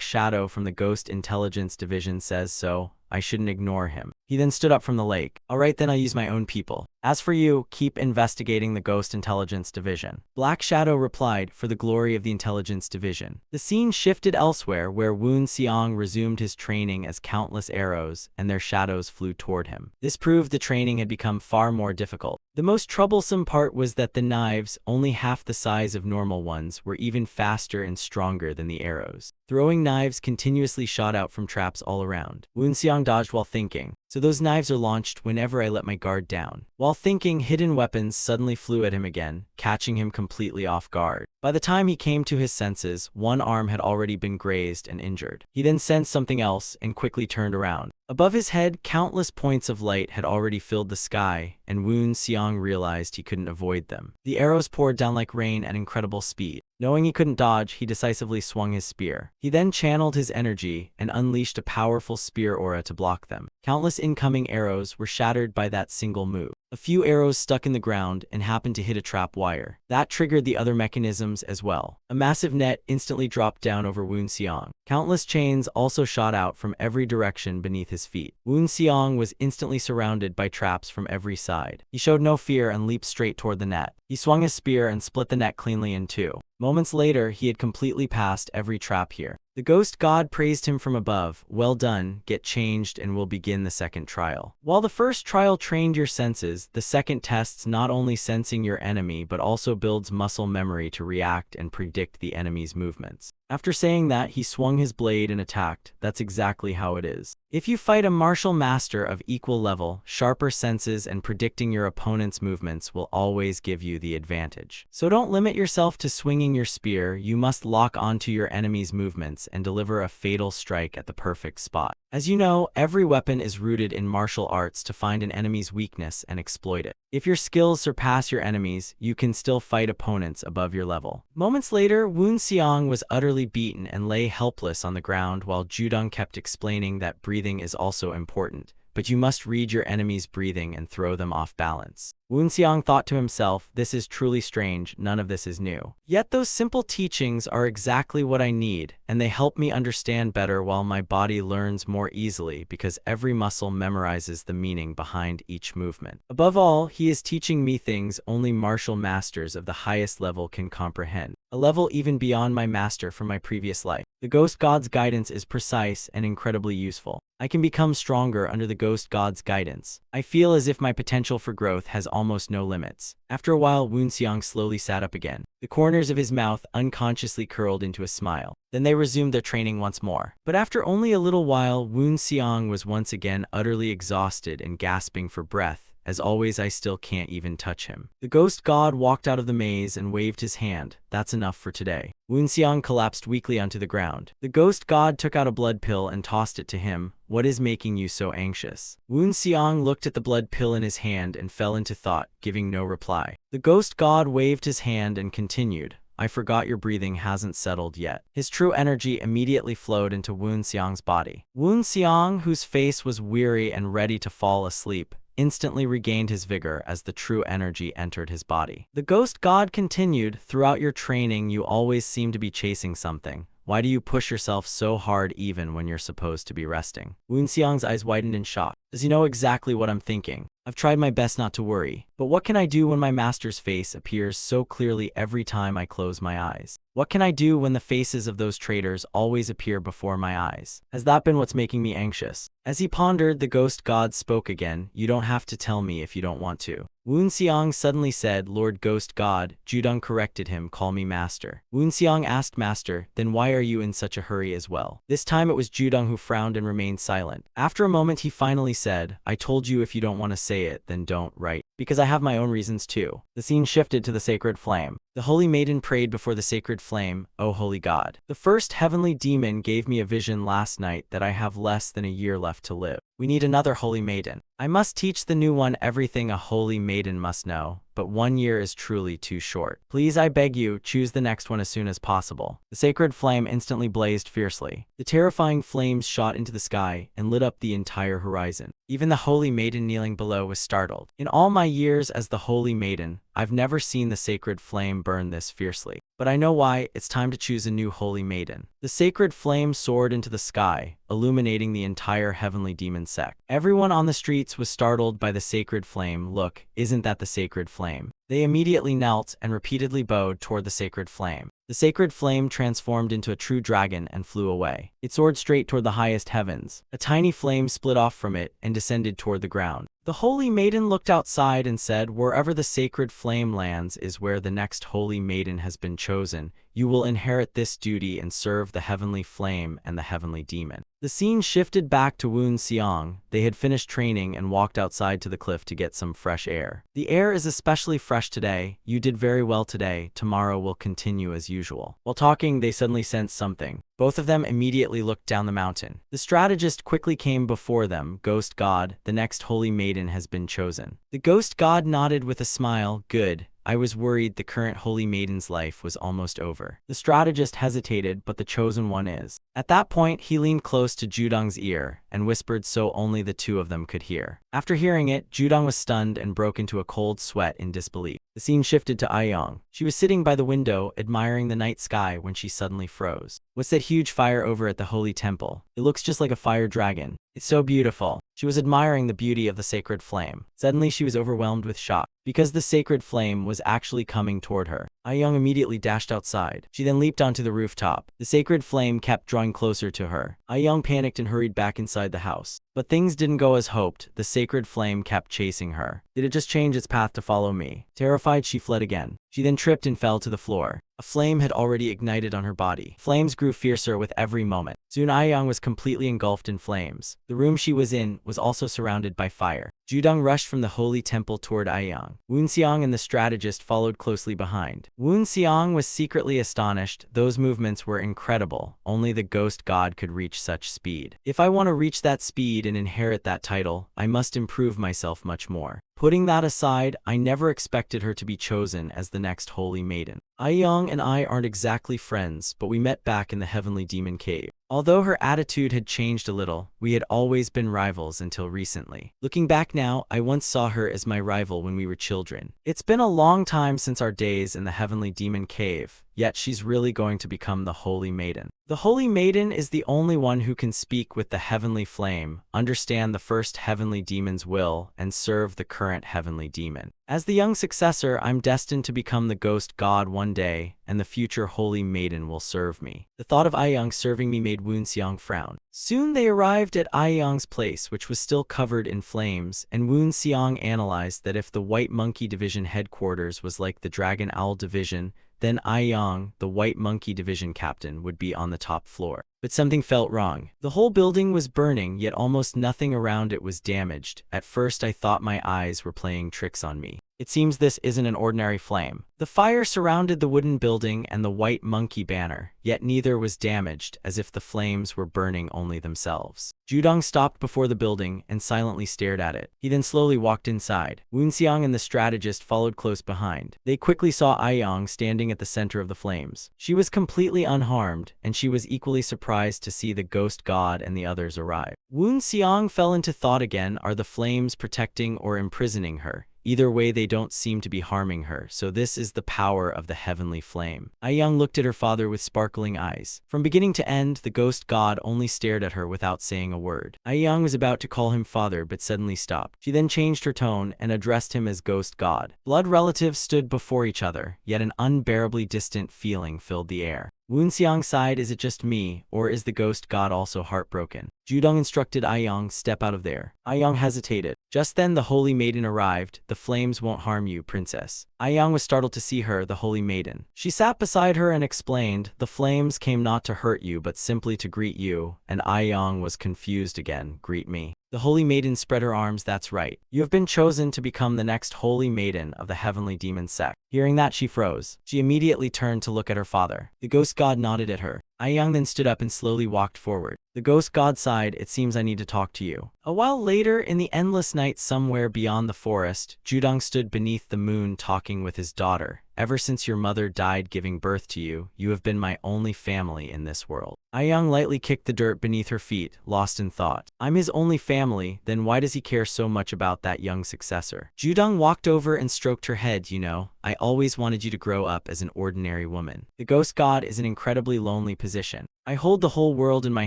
Shadow from the Ghost Intelligence Division says so, I shouldn't ignore him. He then stood up from the lake. All right, then I'll use my own people. As for you, keep investigating the Ghost Intelligence Division. Black Shadow replied, for the glory of the Intelligence Division. The scene shifted elsewhere, where Woon Seong resumed his training as countless arrows and their shadows flew toward him. This proved the training had become far more difficult. The most troublesome part was that the knives, only half the size of normal ones, were even faster and stronger than the arrows. Throwing knives continuously shot out from traps all around. Woon Seong dodged while thinking. So those knives are launched whenever I let my guard down. While thinking, hidden weapons suddenly flew at him again, catching him completely off guard. By the time he came to his senses, one arm had already been grazed and injured. He then sensed something else and quickly turned around. Above his head, countless points of light had already filled the sky, and Woon Seong realized he couldn't avoid them. The arrows poured down like rain at incredible speed. Knowing he couldn't dodge, he decisively swung his spear. He then channeled his energy and unleashed a powerful spear aura to block them. Countless incoming arrows were shattered by that single move. A few arrows stuck in the ground and happened to hit a trap wire. That triggered the other mechanisms as well. A massive net instantly dropped down over Woon Seong. Countless chains also shot out from every direction beneath his feet. Woon Seong was instantly surrounded by traps from every side. He showed no fear and leaped straight toward the net. He swung his spear and split the net cleanly in two. Moments later, he had completely passed every trap here. The ghost god praised him from above. Well done, get changed and we'll begin the second trial. While the first trial trained your senses, the second tests not only sensing your enemy but also builds muscle memory to react and predict the enemy's movements. After saying that, he swung his blade and attacked. That's exactly how it is. If you fight a martial master of equal level, sharper senses and predicting your opponent's movements will always give you the advantage. So don't limit yourself to swinging your spear. You must lock onto your enemy's movements and deliver a fatal strike at the perfect spot. As you know, every weapon is rooted in martial arts to find an enemy's weakness and exploit it. If your skills surpass your enemies, you can still fight opponents above your level. Moments later, Woon Seong was utterly beaten and lay helpless on the ground while Judong kept explaining that breathing is also important, but you must read your enemy's breathing and throw them off balance. Wu Xiang thought to himself, this is truly strange, none of this is new. Yet those simple teachings are exactly what I need, and they help me understand better while my body learns more easily because every muscle memorizes the meaning behind each movement. Above all, he is teaching me things only martial masters of the highest level can comprehend, a level even beyond my master from my previous life. The Ghost God's guidance is precise and incredibly useful. I can become stronger under the Ghost God's guidance. I feel as if my potential for growth has almost no limits. After a while, Wu Xiang slowly sat up again. The corners of his mouth unconsciously curled into a smile. Then they resumed their training once more. But after only a little while, Wu Xiang was once again utterly exhausted and gasping for breath. As always, I still can't even touch him. The Ghost God walked out of the maze and waved his hand. That's enough for today. Wu Xiang collapsed weakly onto the ground. The Ghost God took out a blood pill and tossed it to him. What is making you so anxious? Wu Xiang looked at the blood pill in his hand and fell into thought, giving no reply. The Ghost God waved his hand and continued. I forgot your breathing hasn't settled yet. His true energy immediately flowed into Wu Xiang's body. Wu Xiang, whose face was weary and ready to fall asleep, instantly regained his vigor as the true energy entered his body. The Ghost God continued, throughout your training you always seem to be chasing something. Why do you push yourself so hard even when you're supposed to be resting? Wu Xiang's eyes widened in shock. Does he know exactly what I'm thinking? I've tried my best not to worry, but what can I do when my master's face appears so clearly every time I close my eyes? What can I do when the faces of those traitors always appear before my eyes? Has that been what's making me anxious? As he pondered, the Ghost God spoke again. You don't have to tell me if you don't want to. Wu Xiang suddenly said, Lord Ghost God. Judong corrected him, call me Master. Wu Xiang asked Master, then why are you in such a hurry as well? This time it was Judong who frowned and remained silent. After a moment he finally said, I told you if you don't want to say it, then don't, right? Because I have my own reasons too. The scene shifted to the sacred flame. The holy maiden prayed before the sacred flame, O holy God. The first heavenly demon gave me a vision last night that I have less than a year left to live. We need another holy maiden. I must teach the new one everything a holy maiden must know, but 1 year is truly too short. Please, I beg you, choose the next one as soon as possible. The sacred flame instantly blazed fiercely. The terrifying flames shot into the sky and lit up the entire horizon. Even the holy maiden kneeling below was startled. In all my years as the holy maiden, I've never seen the sacred flame burn this fiercely. But I know why. It's time to choose a new holy maiden. The sacred flame soared into the sky, illuminating the entire heavenly demon sect. Everyone on the streets was startled by the sacred flame. Look, isn't that the sacred flame? They immediately knelt and repeatedly bowed toward the sacred flame. The sacred flame transformed into a true dragon and flew away. It soared straight toward the highest heavens. A tiny flame split off from it and descended toward the ground. The holy maiden looked outside and said, wherever the sacred flame lands is where the next holy maiden has been chosen. You will inherit this duty and serve the heavenly flame and the heavenly demon. The scene shifted back to Wu Xiang. They had finished training and walked outside to the cliff to get some fresh air. The air is especially fresh today. You did very well today. Tomorrow will continue as usual. While talking, they suddenly sensed something. Both of them immediately looked down the mountain. The strategist quickly came before them. Ghost God, the next holy maiden has been chosen. The Ghost God nodded with a smile. Good. I was worried the current holy maiden's life was almost over. The strategist hesitated, but the chosen one is. At that point, he leaned close to Judong's ear and whispered so only the two of them could hear. After hearing it, Judong was stunned and broke into a cold sweat in disbelief. The scene shifted to Aiyong. She was sitting by the window, admiring the night sky when she suddenly froze. What's that huge fire over at the holy temple? It looks just like a fire dragon. It's so beautiful. She was admiring the beauty of the sacred flame. Suddenly she was overwhelmed with shock, because the sacred flame was actually coming toward her. Aiyong immediately dashed outside. She then leaped onto the rooftop. The sacred flame kept drawing closer to her. Aiyong panicked and hurried back inside the house. But things didn't go as hoped. The sacred flame kept chasing her. Did it just change its path to follow me? Terrified, she fled again. She then tripped and fell to the floor. A flame had already ignited on her body. Flames grew fiercer with every moment. Soon Aiyong was completely engulfed in flames. The room she was in was also surrounded by fire. Judong rushed from the holy temple toward Aiyong. Wu Xiang and the strategist followed closely behind. Wu Xiang was secretly astonished. Those movements were incredible. Only the Ghost God could reach such speed. If I want to reach that speed and inherit that title, I must improve myself much more. Putting that aside, I never expected her to be chosen as the next holy maiden. Aiyang and I aren't exactly friends, but we met back in the Heavenly Demon Cave. Although her attitude had changed a little, we had always been rivals until recently. Looking back now, I once saw her as my rival when we were children. It's been a long time since our days in the Heavenly Demon Cave, yet she's really going to become the Holy Maiden. The Holy Maiden is the only one who can speak with the Heavenly Flame, understand the first Heavenly Demon's will, and serve the current Heavenly Demon. As the young successor, I'm destined to become the Ghost God one day, and the future Holy Maiden will serve me. The thought of Aiyang serving me made Woon Xiang frown. Soon they arrived at Aiyang's place, which was still covered in flames, and Woon Xiang analyzed that if the White Monkey Division headquarters was like the Dragon Owl Division, then Aiyang, the White Monkey Division captain, would be on the top floor. But something felt wrong. The whole building was burning, yet almost nothing around it was damaged. At first I thought my eyes were playing tricks on me. It seems this isn't an ordinary flame. The fire surrounded the wooden building and the white monkey banner, yet neither was damaged, as if the flames were burning only themselves. Judong stopped before the building and silently stared at it. He then slowly walked inside. Woon Xiang and the strategist followed close behind. They quickly saw Aiyang standing at the center of the flames. She was completely unharmed, and she was equally surprised to see the ghost god and the others arrive. Woon Xiang fell into thought again. Are the flames protecting or imprisoning her? Either way, they don't seem to be harming her, so this is the power of the heavenly flame. Aiyang looked at her father with sparkling eyes. From beginning to end, the ghost god only stared at her without saying a word. Aiyang was about to call him father, but suddenly stopped. She then changed her tone and addressed him as ghost god. Blood relatives stood before each other, yet an unbearably distant feeling filled the air. Woon Xiang sighed. Is it just me, or is the ghost god also heartbroken? Judong instructed Aiyang, step out of there. Aiyang hesitated. Just then the Holy Maiden arrived. The flames won't harm you, princess. Aiyang was startled to see her, the Holy Maiden. She sat beside her and explained, the flames came not to hurt you but simply to greet you, and Aiyang was confused again. Greet me? The Holy Maiden spread her arms. That's right. You have been chosen to become the next Holy Maiden of the Heavenly Demon sect. Hearing that, she froze. She immediately turned to look at her father. The ghost god nodded at her. Aiyang then stood up and slowly walked forward. The ghost god sighed. It seems I need to talk to you. A while later, in the endless night somewhere beyond the forest, Judong stood beneath the moon talking with his daughter. Ever since your mother died giving birth to you, you have been my only family in this world. Aiyang lightly kicked the dirt beneath her feet, lost in thought. I'm his only family, then why does he care so much about that young successor? Judong walked over and stroked her head. You know, I always wanted you to grow up as an ordinary woman. The ghost god is an incredibly lonely position. I hold the whole world in my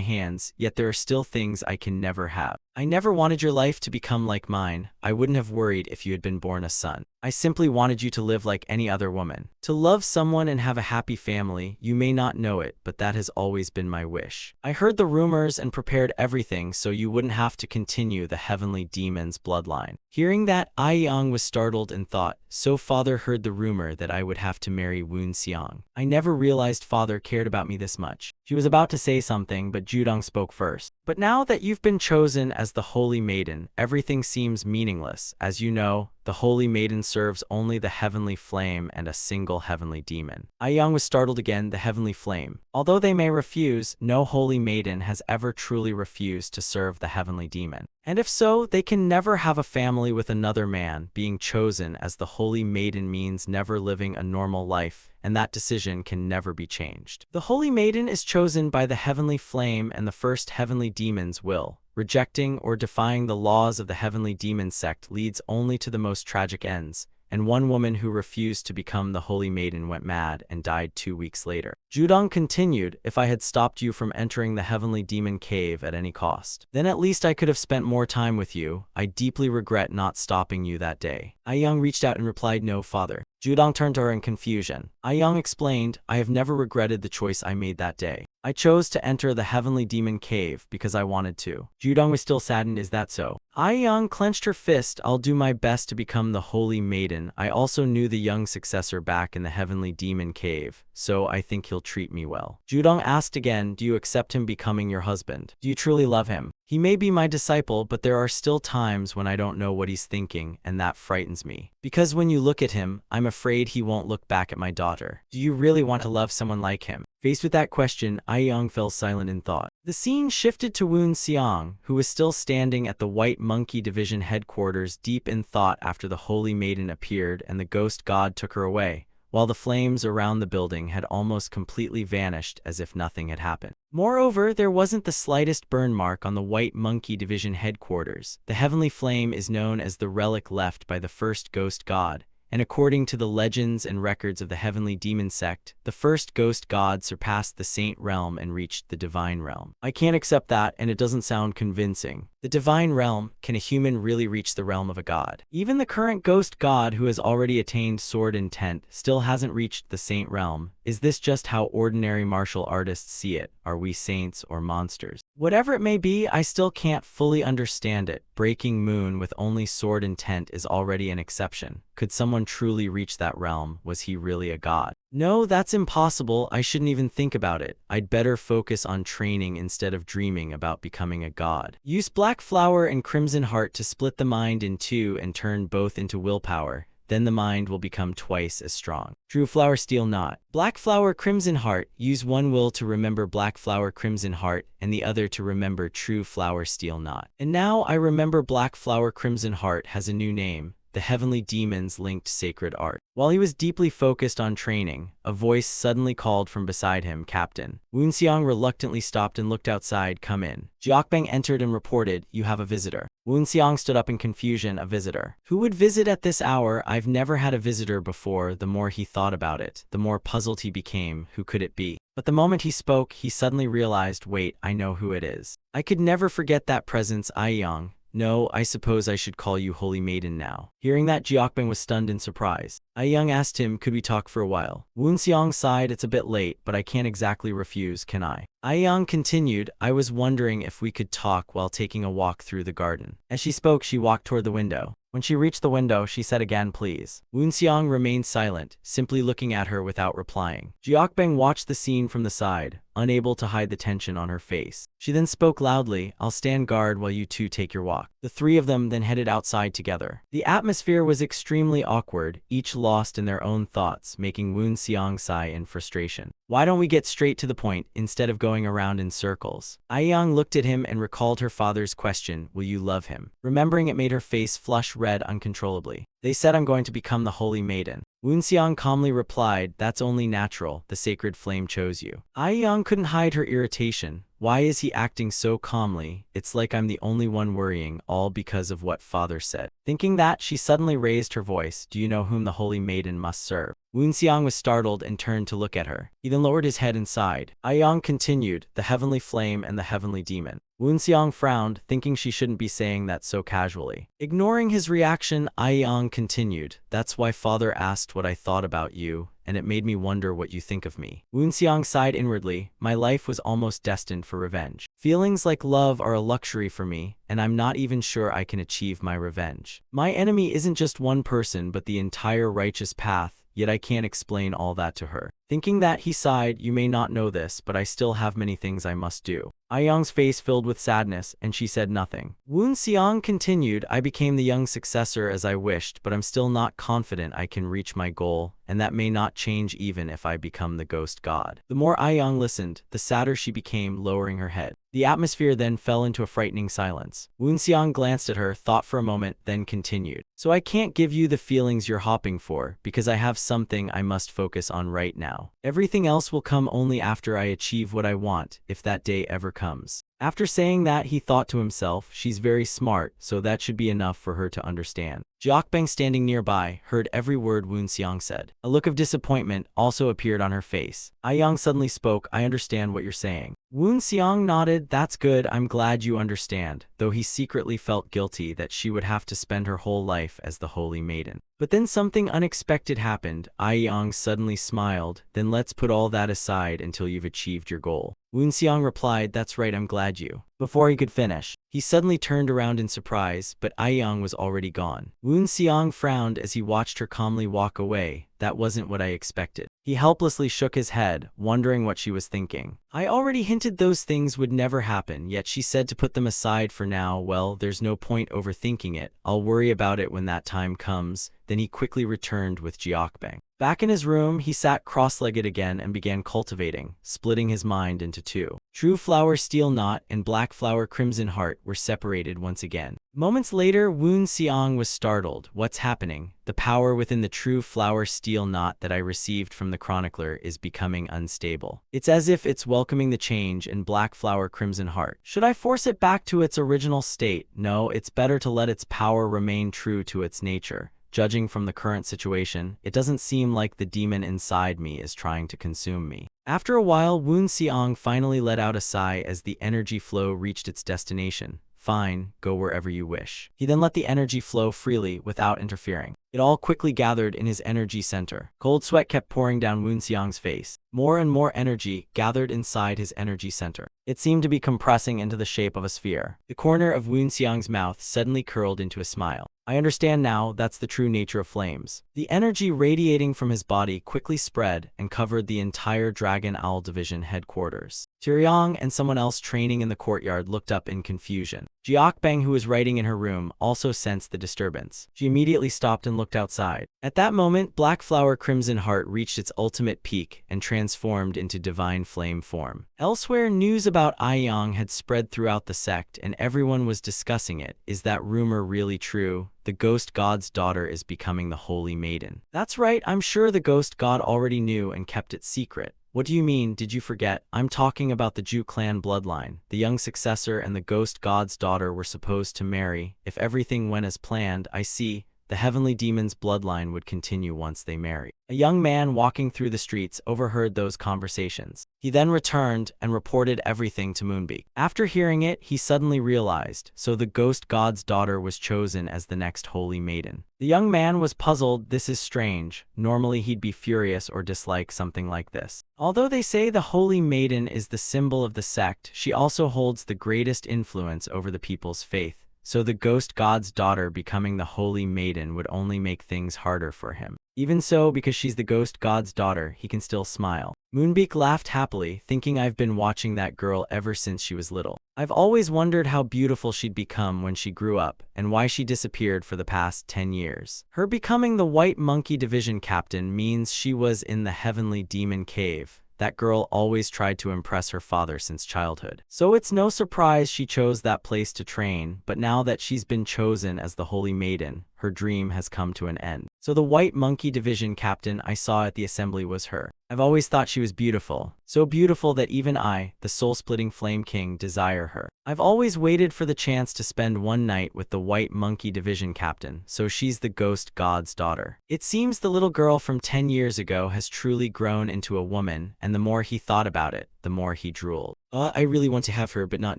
hands, yet there are still things I can never have. I never wanted your life to become like mine. I wouldn't have worried if you had been born a son. I simply wanted you to live like any other woman. To love someone and have a happy family. You may not know it, but that has always been my wish. I heard the rumors and prepared everything so you wouldn't have to continue the heavenly demon's bloodline. Hearing that, Aiyang was startled and thought, so father heard the rumor that I would have to marry Woon Xiang. I never realized father cared about me this much. She was about to say something, but Judong spoke first. But now that you've been chosen as the Holy Maiden, everything seems meaningless. As you know, the Holy Maiden serves only the Heavenly Flame and a single Heavenly Demon. Aiyang was startled again. The Heavenly Flame. Although they may refuse, no Holy Maiden has ever truly refused to serve the Heavenly Demon. And if so, they can never have a family with another man. Being chosen as the Holy Maiden means never living a normal life, and that decision can never be changed. The Holy Maiden is chosen by the Heavenly Flame and the first Heavenly Demon's will. Rejecting or defying the laws of the Heavenly Demon sect leads only to the most tragic ends, and one woman who refused to become the Holy Maiden went mad and died 2 weeks later. Judong continued, if I had stopped you from entering the Heavenly Demon Cave at any cost, then at least I could have spent more time with you. I deeply regret not stopping you that day. Aiyang reached out and replied, no, father. Judong turned to her in confusion. Aiyang explained, I have never regretted the choice I made that day. I chose to enter the Heavenly Demon Cave because I wanted to. Judong was still saddened. Is that so? Aiyang clenched her fist. I'll do my best to become the Holy Maiden. I also knew the young successor back in the Heavenly Demon Cave, so I think he'll treat me well. Judong asked again, do you accept him becoming your husband? Do you truly love him? He may be my disciple, but there are still times when I don't know what he's thinking, and that frightens me. Because when you look at him, I'm afraid he won't look back at my daughter. Do you really want to love someone like him? Faced with that question, Aiyang fell silent in thought. The scene shifted to Woon Xiang, who was still standing at the White Monkey Division headquarters deep in thought after the Holy Maiden appeared and the ghost god took her away. while the flames around the building had almost completely vanished as if nothing had happened. Moreover, there wasn't the slightest burn mark on the White Monkey Division headquarters. The heavenly flame is known as the relic left by the first ghost god, and according to the legends and records of the heavenly demon sect, the first ghost god surpassed the saint realm and reached the divine realm. I can't accept that, and it doesn't sound convincing. The divine realm? Can a human really reach the realm of a god? Even the current ghost god who has already attained sword intent still hasn't reached the saint realm. Is this just how ordinary martial artists see it? Are we saints or monsters? Whatever it may be, I still can't fully understand it. Breaking Moon with only sword intent is already an exception. Could someone truly reach that realm? Was he really a god? No, that's impossible. I shouldn't even think about it. I'd better focus on training instead of dreaming about becoming a god. Use Black Flower and Crimson Heart to split the mind in two and turn both into willpower. Then the mind will become twice as strong. True Flower Steel Knot. Black Flower Crimson Heart. Use one will to remember Black Flower Crimson Heart and the other to remember True Flower Steel Knot. And now I remember Black Flower Crimson Heart has a new name. The Heavenly Demons Linked Sacred Art. While he was deeply focused on training, a voice suddenly called from beside him, "Captain." Woonseong reluctantly stopped and looked outside. "Come in." Jiokbang entered and reported, "You have a visitor." Woonseong stood up in confusion. A visitor? Who would visit at this hour? I've never had a visitor before. The more he thought about it, the more puzzled he became. Who could it be? But the moment he spoke, he suddenly realized, wait, I know who it is. I could never forget that presence, Aiyong. No, I suppose I should call you Holy Maiden now. Hearing that, Jiokbang was stunned in surprise. Aiyong asked him, could we talk for a while? Woonseong sighed, it's a bit late, but I can't exactly refuse, can I? Aiyong continued, I was wondering if we could talk while taking a walk through the garden. As she spoke, she walked toward the window. When she reached the window, she said again, please. Woonseong remained silent, simply looking at her without replying. Jiokbang watched the scene from the side, unable to hide the tension on her face. She then spoke loudly, I'll stand guard while you two take your walk. The three of them then headed outside together. The atmosphere was extremely awkward, each lost in their own thoughts, making Woonseong sigh in frustration. Why don't we get straight to the point, instead of going around in circles? Aiyong looked at him and recalled her father's question, will you love him? Remembering it made her face flush red uncontrollably. They said I'm going to become the Holy Maiden. Woonseong calmly replied, that's only natural, the sacred flame chose you. Aiyong couldn't hide her irritation. Why is he acting so calmly? It's like I'm the only one worrying, all because of what father said. Thinking that, she suddenly raised her voice, do you know whom the Holy Maiden must serve? Woonseong was startled and turned to look at her. He then lowered his head and sighed. Aiyong continued, the heavenly flame and the heavenly demon. Woonseong frowned, thinking she shouldn't be saying that so casually. Ignoring his reaction, Aiyong continued, that's why father asked what I thought about you, and it made me wonder what you think of me. Woonseong sighed inwardly, my life was almost destined for revenge. Feelings like love are a luxury for me, and I'm not even sure I can achieve my revenge. My enemy isn't just one person but the entire righteous path, yet I can't explain all that to her. Thinking that, he sighed, you may not know this, but I still have many things I must do. Aiyong's face filled with sadness, and she said nothing. Woonseong continued, I became the young successor as I wished, but I'm still not confident I can reach my goal, and that may not change even if I become the ghost god. The more Aiyong listened, the sadder she became, lowering her head. The atmosphere then fell into a frightening silence. Woonseong glanced at her, thought for a moment, then continued. So I can't give you the feelings you're hoping for, because I have something I must focus on right now. Everything else will come only after I achieve what I want, if that day ever comes. After saying that, he thought to himself, she's very smart, so that should be enough for her to understand. Jiokbang, standing nearby, heard every word Woonseong said. A look of disappointment also appeared on her face. Aiyong suddenly spoke, I understand what you're saying. Woonseong nodded, that's good, I'm glad you understand, though he secretly felt guilty that she would have to spend her whole life as the Holy Maiden. But then something unexpected happened. Aiyong suddenly smiled, then let's put all that aside until you've achieved your goal. Woonseong replied, that's right, I'm glad you. Before he could finish, he suddenly turned around in surprise, but Aiyong was already gone. Woonseong frowned as he watched her calmly walk away. That wasn't what I expected. He helplessly shook his head, wondering what she was thinking. I already hinted those things would never happen, yet she said to put them aside for now. Well, there's no point overthinking it. I'll worry about it when that time comes. Then he quickly returned with Jiokbang. Back in his room, he sat cross-legged again and began cultivating, splitting his mind into two. True Flower Steel Knot and Black Flower Crimson Heart were separated once again. Moments later, Woon Seong was startled. What's happening? The power within the True Flower Steel Knot that I received from the Chronicler is becoming unstable. It's as if it's welcoming the change in Black Flower Crimson Heart. Should I force it back to its original state? No, it's better to let its power remain true to its nature. Judging from the current situation, it doesn't seem like the demon inside me is trying to consume me. After a while, Woon Seong finally let out a sigh as the energy flow reached its destination. Fine, go wherever you wish. He then let the energy flow freely without interfering. It all quickly gathered in his energy center. Cold sweat kept pouring down Woon Seong's face. More and more energy gathered inside his energy center. It seemed to be compressing into the shape of a sphere. The corner of Woon Seong's mouth suddenly curled into a smile. I understand now, that's the true nature of flames. The energy radiating from his body quickly spread and covered the entire Dragon Owl Division headquarters. Taeyong and someone else training in the courtyard looked up in confusion. Jiokbang, who was writing in her room, also sensed the disturbance. She immediately stopped and looked outside. At that moment, Black Flower Crimson Heart reached its ultimate peak and transformed into divine flame form. Elsewhere, news about Aiyong had spread throughout the sect and everyone was discussing it. Is that rumor really true? The ghost god's daughter is becoming the holy maiden. That's right, I'm sure the ghost god already knew and kept it secret. What do you mean, did you forget? I'm talking about the Ju clan bloodline. The young successor and the ghost god's daughter were supposed to marry. If everything went as planned, I see. The heavenly demon's bloodline would continue once they marry. A young man walking through the streets overheard those conversations. He then returned and reported everything to Moonbeak. After hearing it, he suddenly realized, so the ghost god's daughter was chosen as the next holy maiden. The young man was puzzled. This is strange. Normally he'd be furious or dislike something like this. Although they say the holy maiden is the symbol of the sect, she also holds the greatest influence over the people's faith. So the ghost god's daughter becoming the holy maiden would only make things harder for him. Even so, because she's the ghost god's daughter, he can still smile. Moonbeak laughed happily, thinking I've been watching that girl ever since she was little. I've always wondered how beautiful she'd become when she grew up, and why she disappeared for the past 10 years. Her becoming the White Monkey Division captain means she was in the Heavenly Demon Cave. That girl always tried to impress her father since childhood. So it's no surprise she chose that place to train, but now that she's been chosen as the Holy Maiden, her dream has come to an end. So the White Monkey Division captain I saw at the assembly was her. I've always thought she was beautiful. So beautiful that even I, the soul-splitting Flame King, desire her. I've always waited for the chance to spend one night with the White Monkey Division captain, so she's the ghost god's daughter. It seems the little girl from 10 years ago has truly grown into a woman, and the more he thought about it, the more he drooled. I really want to have her, but not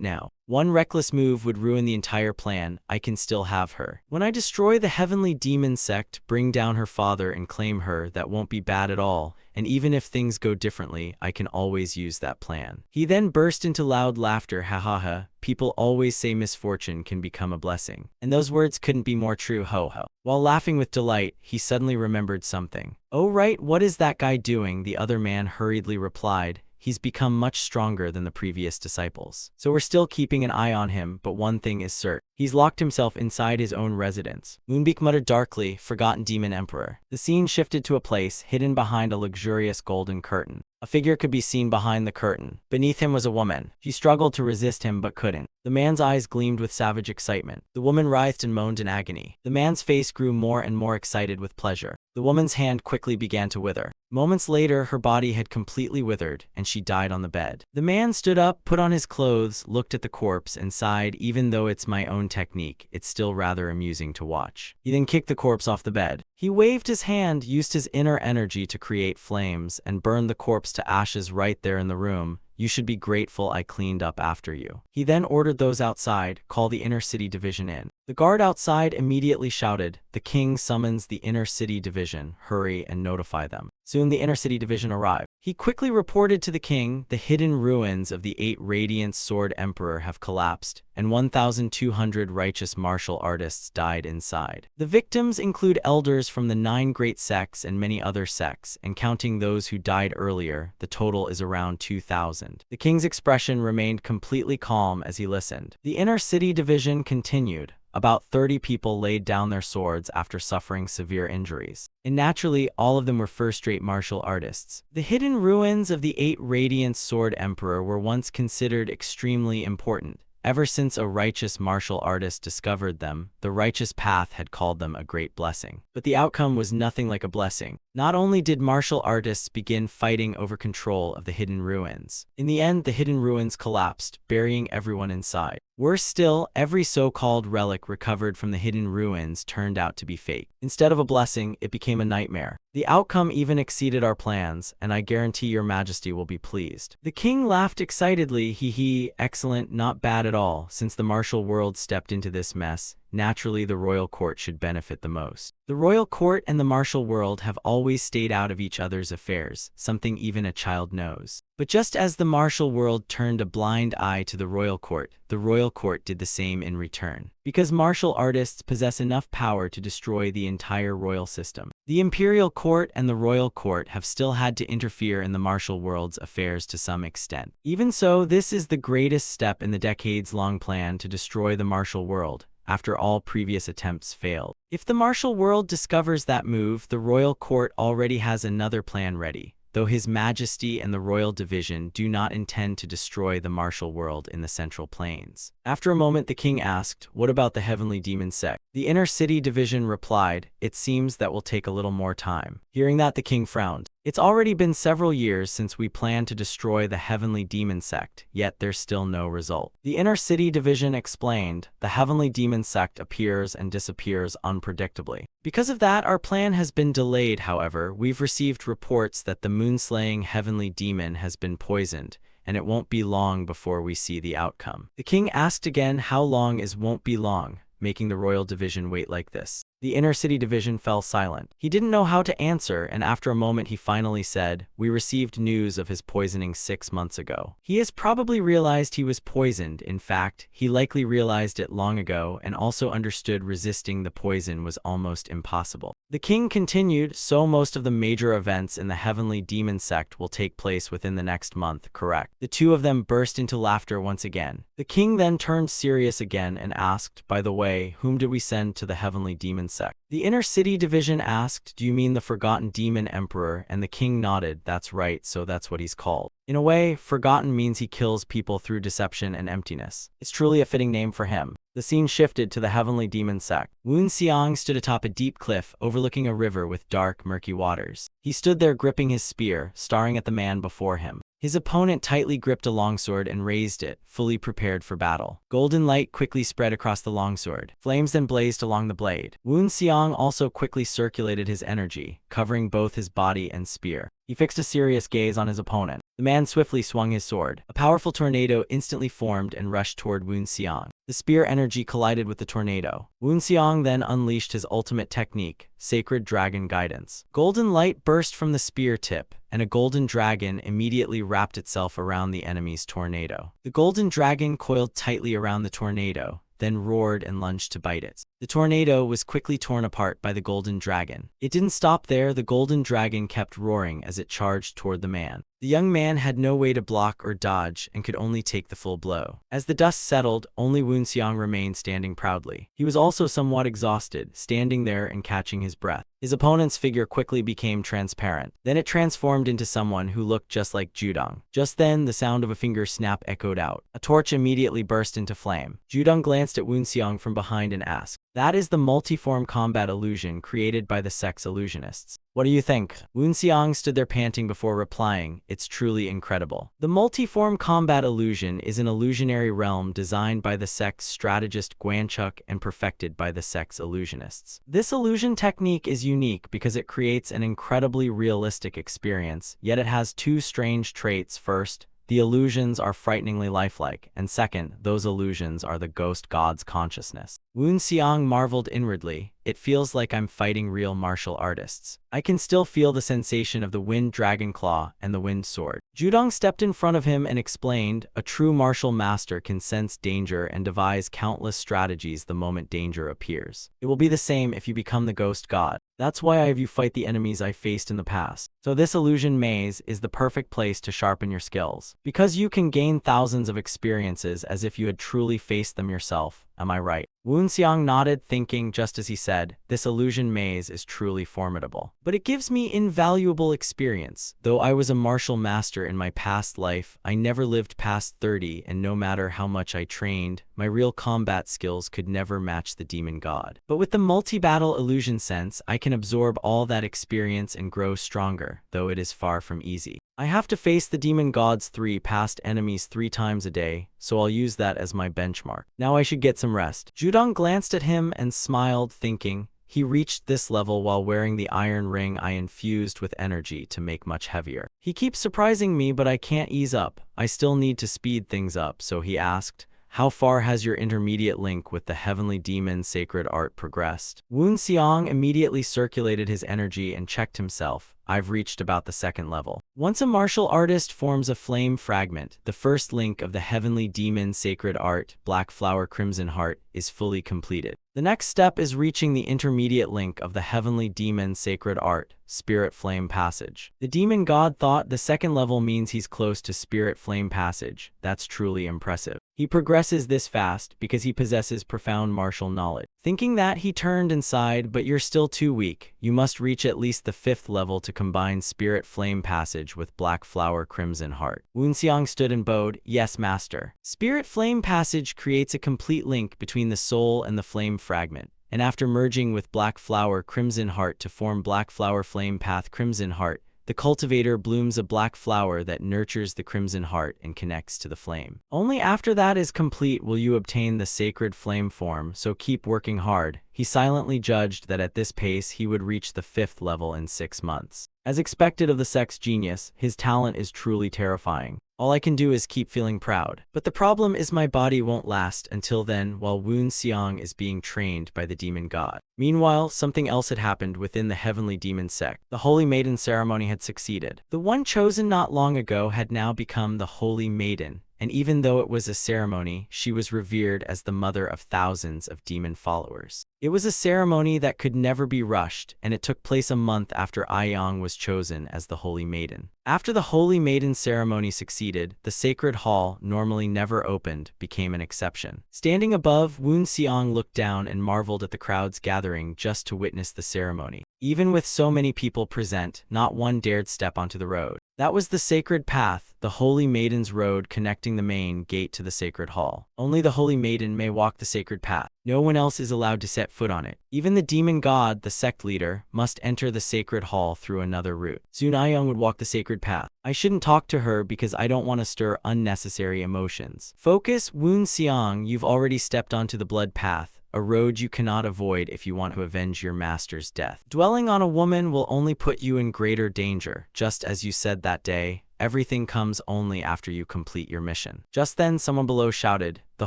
now. One reckless move would ruin the entire plan. I can still have her. When I destroy the Heavenly Demon Sect, bring down her father and claim her, that won't be bad at all. And even if things go differently, I can always use that plan. He then burst into loud laughter. Ha ha ha. People always say misfortune can become a blessing. And those words couldn't be more true. Ho ho. While laughing with delight, he suddenly remembered something. Oh right, what is that guy doing? The other man hurriedly replied. He's become much stronger than the previous disciples. So we're still keeping an eye on him, but one thing is certain. He's locked himself inside his own residence. Moonbeak muttered darkly, forgotten demon emperor. The scene shifted to a place hidden behind a luxurious golden curtain. A figure could be seen behind the curtain. Beneath him was a woman. She struggled to resist him but couldn't. The man's eyes gleamed with savage excitement. The woman writhed and moaned in agony. The man's face grew more and more excited with pleasure. The woman's hand quickly began to wither. Moments later, her body had completely withered, and she died on the bed. The man stood up, put on his clothes, looked at the corpse, and sighed. Even though it's my own technique, it's still rather amusing to watch. He then kicked the corpse off the bed. He waved his hand, used his inner energy to create flames, and burned the corpse to ashes right there in the room. You should be grateful I cleaned up after you. He then ordered those outside, call the inner city division in. The guard outside immediately shouted, the king summons the inner city division, hurry and notify them. Soon the inner city division arrived. He quickly reported to the king, the hidden ruins of the 8 Radiant Sword Emperor have collapsed, and 1,200 righteous martial artists died inside. The victims include elders from the 9 great sects and many other sects, and counting those who died earlier, the total is around 2,000. The king's expression remained completely calm as he listened. The inner city division continued. about 30 people laid down their swords after suffering severe injuries. And naturally, all of them were first-rate martial artists. The hidden ruins of the 8 Radiant Sword Emperor were once considered extremely important. Ever since a righteous martial artist discovered them, the righteous path had called them a great blessing. But the outcome was nothing like a blessing. Not only did martial artists begin fighting over control of the hidden ruins. In the end, the hidden ruins collapsed, burying everyone inside. Worse still, every so-called relic recovered from the hidden ruins turned out to be fake. Instead of a blessing, it became a nightmare. The outcome even exceeded our plans, and I guarantee your majesty will be pleased. The king laughed excitedly, hee, excellent, not bad at all. Since the martial world stepped into this mess, naturally the royal court should benefit the most. The royal court and the martial world have always stayed out of each other's affairs, something even a child knows. But just as the martial world turned a blind eye to the royal court did the same in return. Because martial artists possess enough power to destroy the entire royal system. The imperial court and the royal court have still had to interfere in the martial world's affairs to some extent. Even so, this is the greatest step in the decades-long plan to destroy the martial world, after all previous attempts failed. If the martial world discovers that move, the royal court already has another plan ready. Though His Majesty and the Royal Division do not intend to destroy the martial world in the Central Plains. After a moment, the king asked, "What about the Heavenly Demon Sect?" The Inner City Division replied, "It seems that will take a little more time." Hearing that, the king frowned. It's already been several years since we planned to destroy the Heavenly Demon Sect, yet there's still no result. The Inner City Division explained, "The Heavenly Demon Sect appears and disappears unpredictably. Because of that, our plan has been delayed. However, we've received reports that the moon-slaying Heavenly Demon has been poisoned, and it won't be long before we see the outcome." The king asked again, "How long is won't be long?" making the Royal Division wait like this. The Inner City Division fell silent. He didn't know how to answer, and after a moment he finally said, "We received news of his poisoning 6 months ago." He has probably realized he was poisoned. In fact, he likely realized it long ago and also understood resisting the poison was almost impossible. The king continued, "So most of the major events in the Heavenly Demon Sect will take place within the next month, correct?" The two of them burst into laughter once again. The king then turned serious again and asked, "By the way, whom did we send to the Heavenly Demon Sect?" The Inner City Division asked, "Do you mean the Forgotten Demon Emperor?" And the king nodded, "That's right, so that's what he's called." In a way, Forgotten means he kills people through deception and emptiness. It's truly a fitting name for him. The scene shifted to the Heavenly Demon Sect. Woon Xiang stood atop a deep cliff overlooking a river with dark, murky waters. He stood there gripping his spear, staring at the man before him. His opponent tightly gripped a longsword and raised it, fully prepared for battle. Golden light quickly spread across the longsword. Flames then blazed along the blade. Woon Xiang also quickly circulated his energy, covering both his body and spear. He fixed a serious gaze on his opponent. The man swiftly swung his sword. A powerful tornado instantly formed and rushed toward Woon Xiang. The spear energy collided with the tornado. Woon Xiang then unleashed his ultimate technique, Sacred Dragon Guidance. Golden light burst from the spear tip, and a golden dragon immediately wrapped itself around the enemy's tornado. The golden dragon coiled tightly around the tornado, then roared and lunged to bite it. The tornado was quickly torn apart by the golden dragon. It didn't stop there. The golden dragon kept roaring as it charged toward the man. The young man had no way to block or dodge and could only take the full blow. As the dust settled, only Woon Xiang remained standing proudly. He was also somewhat exhausted, standing there and catching his breath. His opponent's figure quickly became transparent. Then it transformed into someone who looked just like Judong. Just then, the sound of a finger snap echoed out. A torch immediately burst into flame. Judong glanced at Woon Xiang from behind and asked, "That is the multiform combat illusion created by the sect's illusionists. What do you think?" Woon Xiang stood there panting before replying, "It's truly incredible." The multiform combat illusion is an illusionary realm designed by the sect's strategist Guanchuk and perfected by the sect's illusionists. This illusion technique is unique because it creates an incredibly realistic experience, yet it has two strange traits. First, the illusions are frighteningly lifelike, and second, those illusions are the ghost god's consciousness. Woon Xiang marveled inwardly, "It feels like I'm fighting real martial artists. I can still feel the sensation of the wind dragon claw and the wind sword." Judong stepped in front of him and explained, "A true martial master can sense danger and devise countless strategies the moment danger appears. It will be the same if you become the ghost god. That's why I have you fight the enemies I faced in the past. So this illusion maze is the perfect place to sharpen your skills. Because you can gain thousands of experiences as if you had truly faced them yourself. am I right? Woon Xiang nodded, thinking just as he said, this illusion maze is truly formidable. But it gives me invaluable experience. Though I was a martial master in my past life, I never lived past 30, and no matter how much I trained, my real combat skills could never match the demon god. But with the multi-battle illusion sense, I can absorb all that experience and grow stronger, though it is far from easy. I have to face the demon god's 3 past enemies 3 times a day, so I'll use that as my benchmark. Now I should get some rest. Judong glanced at him and smiled, thinking, he reached this level while wearing the iron ring I infused with energy to make much heavier. He keeps surprising me, but I can't ease up. I still need to speed things up, so he asked, how far has your intermediate link with the heavenly demon sacred art progressed? Woon Xiang immediately circulated his energy and checked himself. I've reached about the 2nd level. Once a martial artist forms a flame fragment, the first link of the heavenly demon sacred art, Black Flower Crimson Heart, is fully completed. The next step is reaching the intermediate link of the heavenly demon sacred art, Spirit Flame Passage. The demon god thought the 2nd level means he's close to Spirit Flame Passage. That's truly impressive. He progresses this fast because he possesses profound martial knowledge. Thinking that, he turned and sighed, but you're still too weak. You must reach at least the 5th level to combine Spirit Flame Passage with Black Flower Crimson Heart. Woon Xiang stood and bowed, yes, master. Spirit Flame Passage creates a complete link between the soul and the flame fragment, and after merging with Black Flower Crimson Heart to form Black Flower Flame Path Crimson Heart, the cultivator blooms a black flower that nurtures the crimson heart and connects to the flame. Only after that is complete will you obtain the sacred flame form, so keep working hard. He silently judged that at this pace he would reach the 5th level in 6 months. As expected of the sex genius, his talent is truly terrifying. All I can do is keep feeling proud. But the problem is my body won't last until then while Woon Xiang is being trained by the demon god. Meanwhile, something else had happened within the heavenly demon sect. The Holy Maiden ceremony had succeeded. The one chosen not long ago had now become the Holy Maiden, and even though it was a ceremony, she was revered as the mother of thousands of demon followers. It was a ceremony that could never be rushed, and it took place a month after Aiyang was chosen as the Holy Maiden. After the Holy Maiden ceremony succeeded, the sacred hall, normally never opened, became an exception. Standing above, Woon Xiang looked down and marveled at the crowds gathering just to witness the ceremony. Even with so many people present, not one dared step onto the road. That was the sacred path, the Holy Maiden's road connecting the main gate to the sacred hall. Only the Holy Maiden may walk the sacred path. No one else is allowed to set foot on it. Even the demon god, the sect leader, must enter the sacred hall through another route. Soon Aiyang would walk the sacred path. I shouldn't talk to her because I don't want to stir unnecessary emotions. Focus, Woon Xiang, you've already stepped onto the blood path, a road you cannot avoid if you want to avenge your master's death. Dwelling on a woman will only put you in greater danger, just as you said that day. Everything comes only after you complete your mission. Just then, someone below shouted, the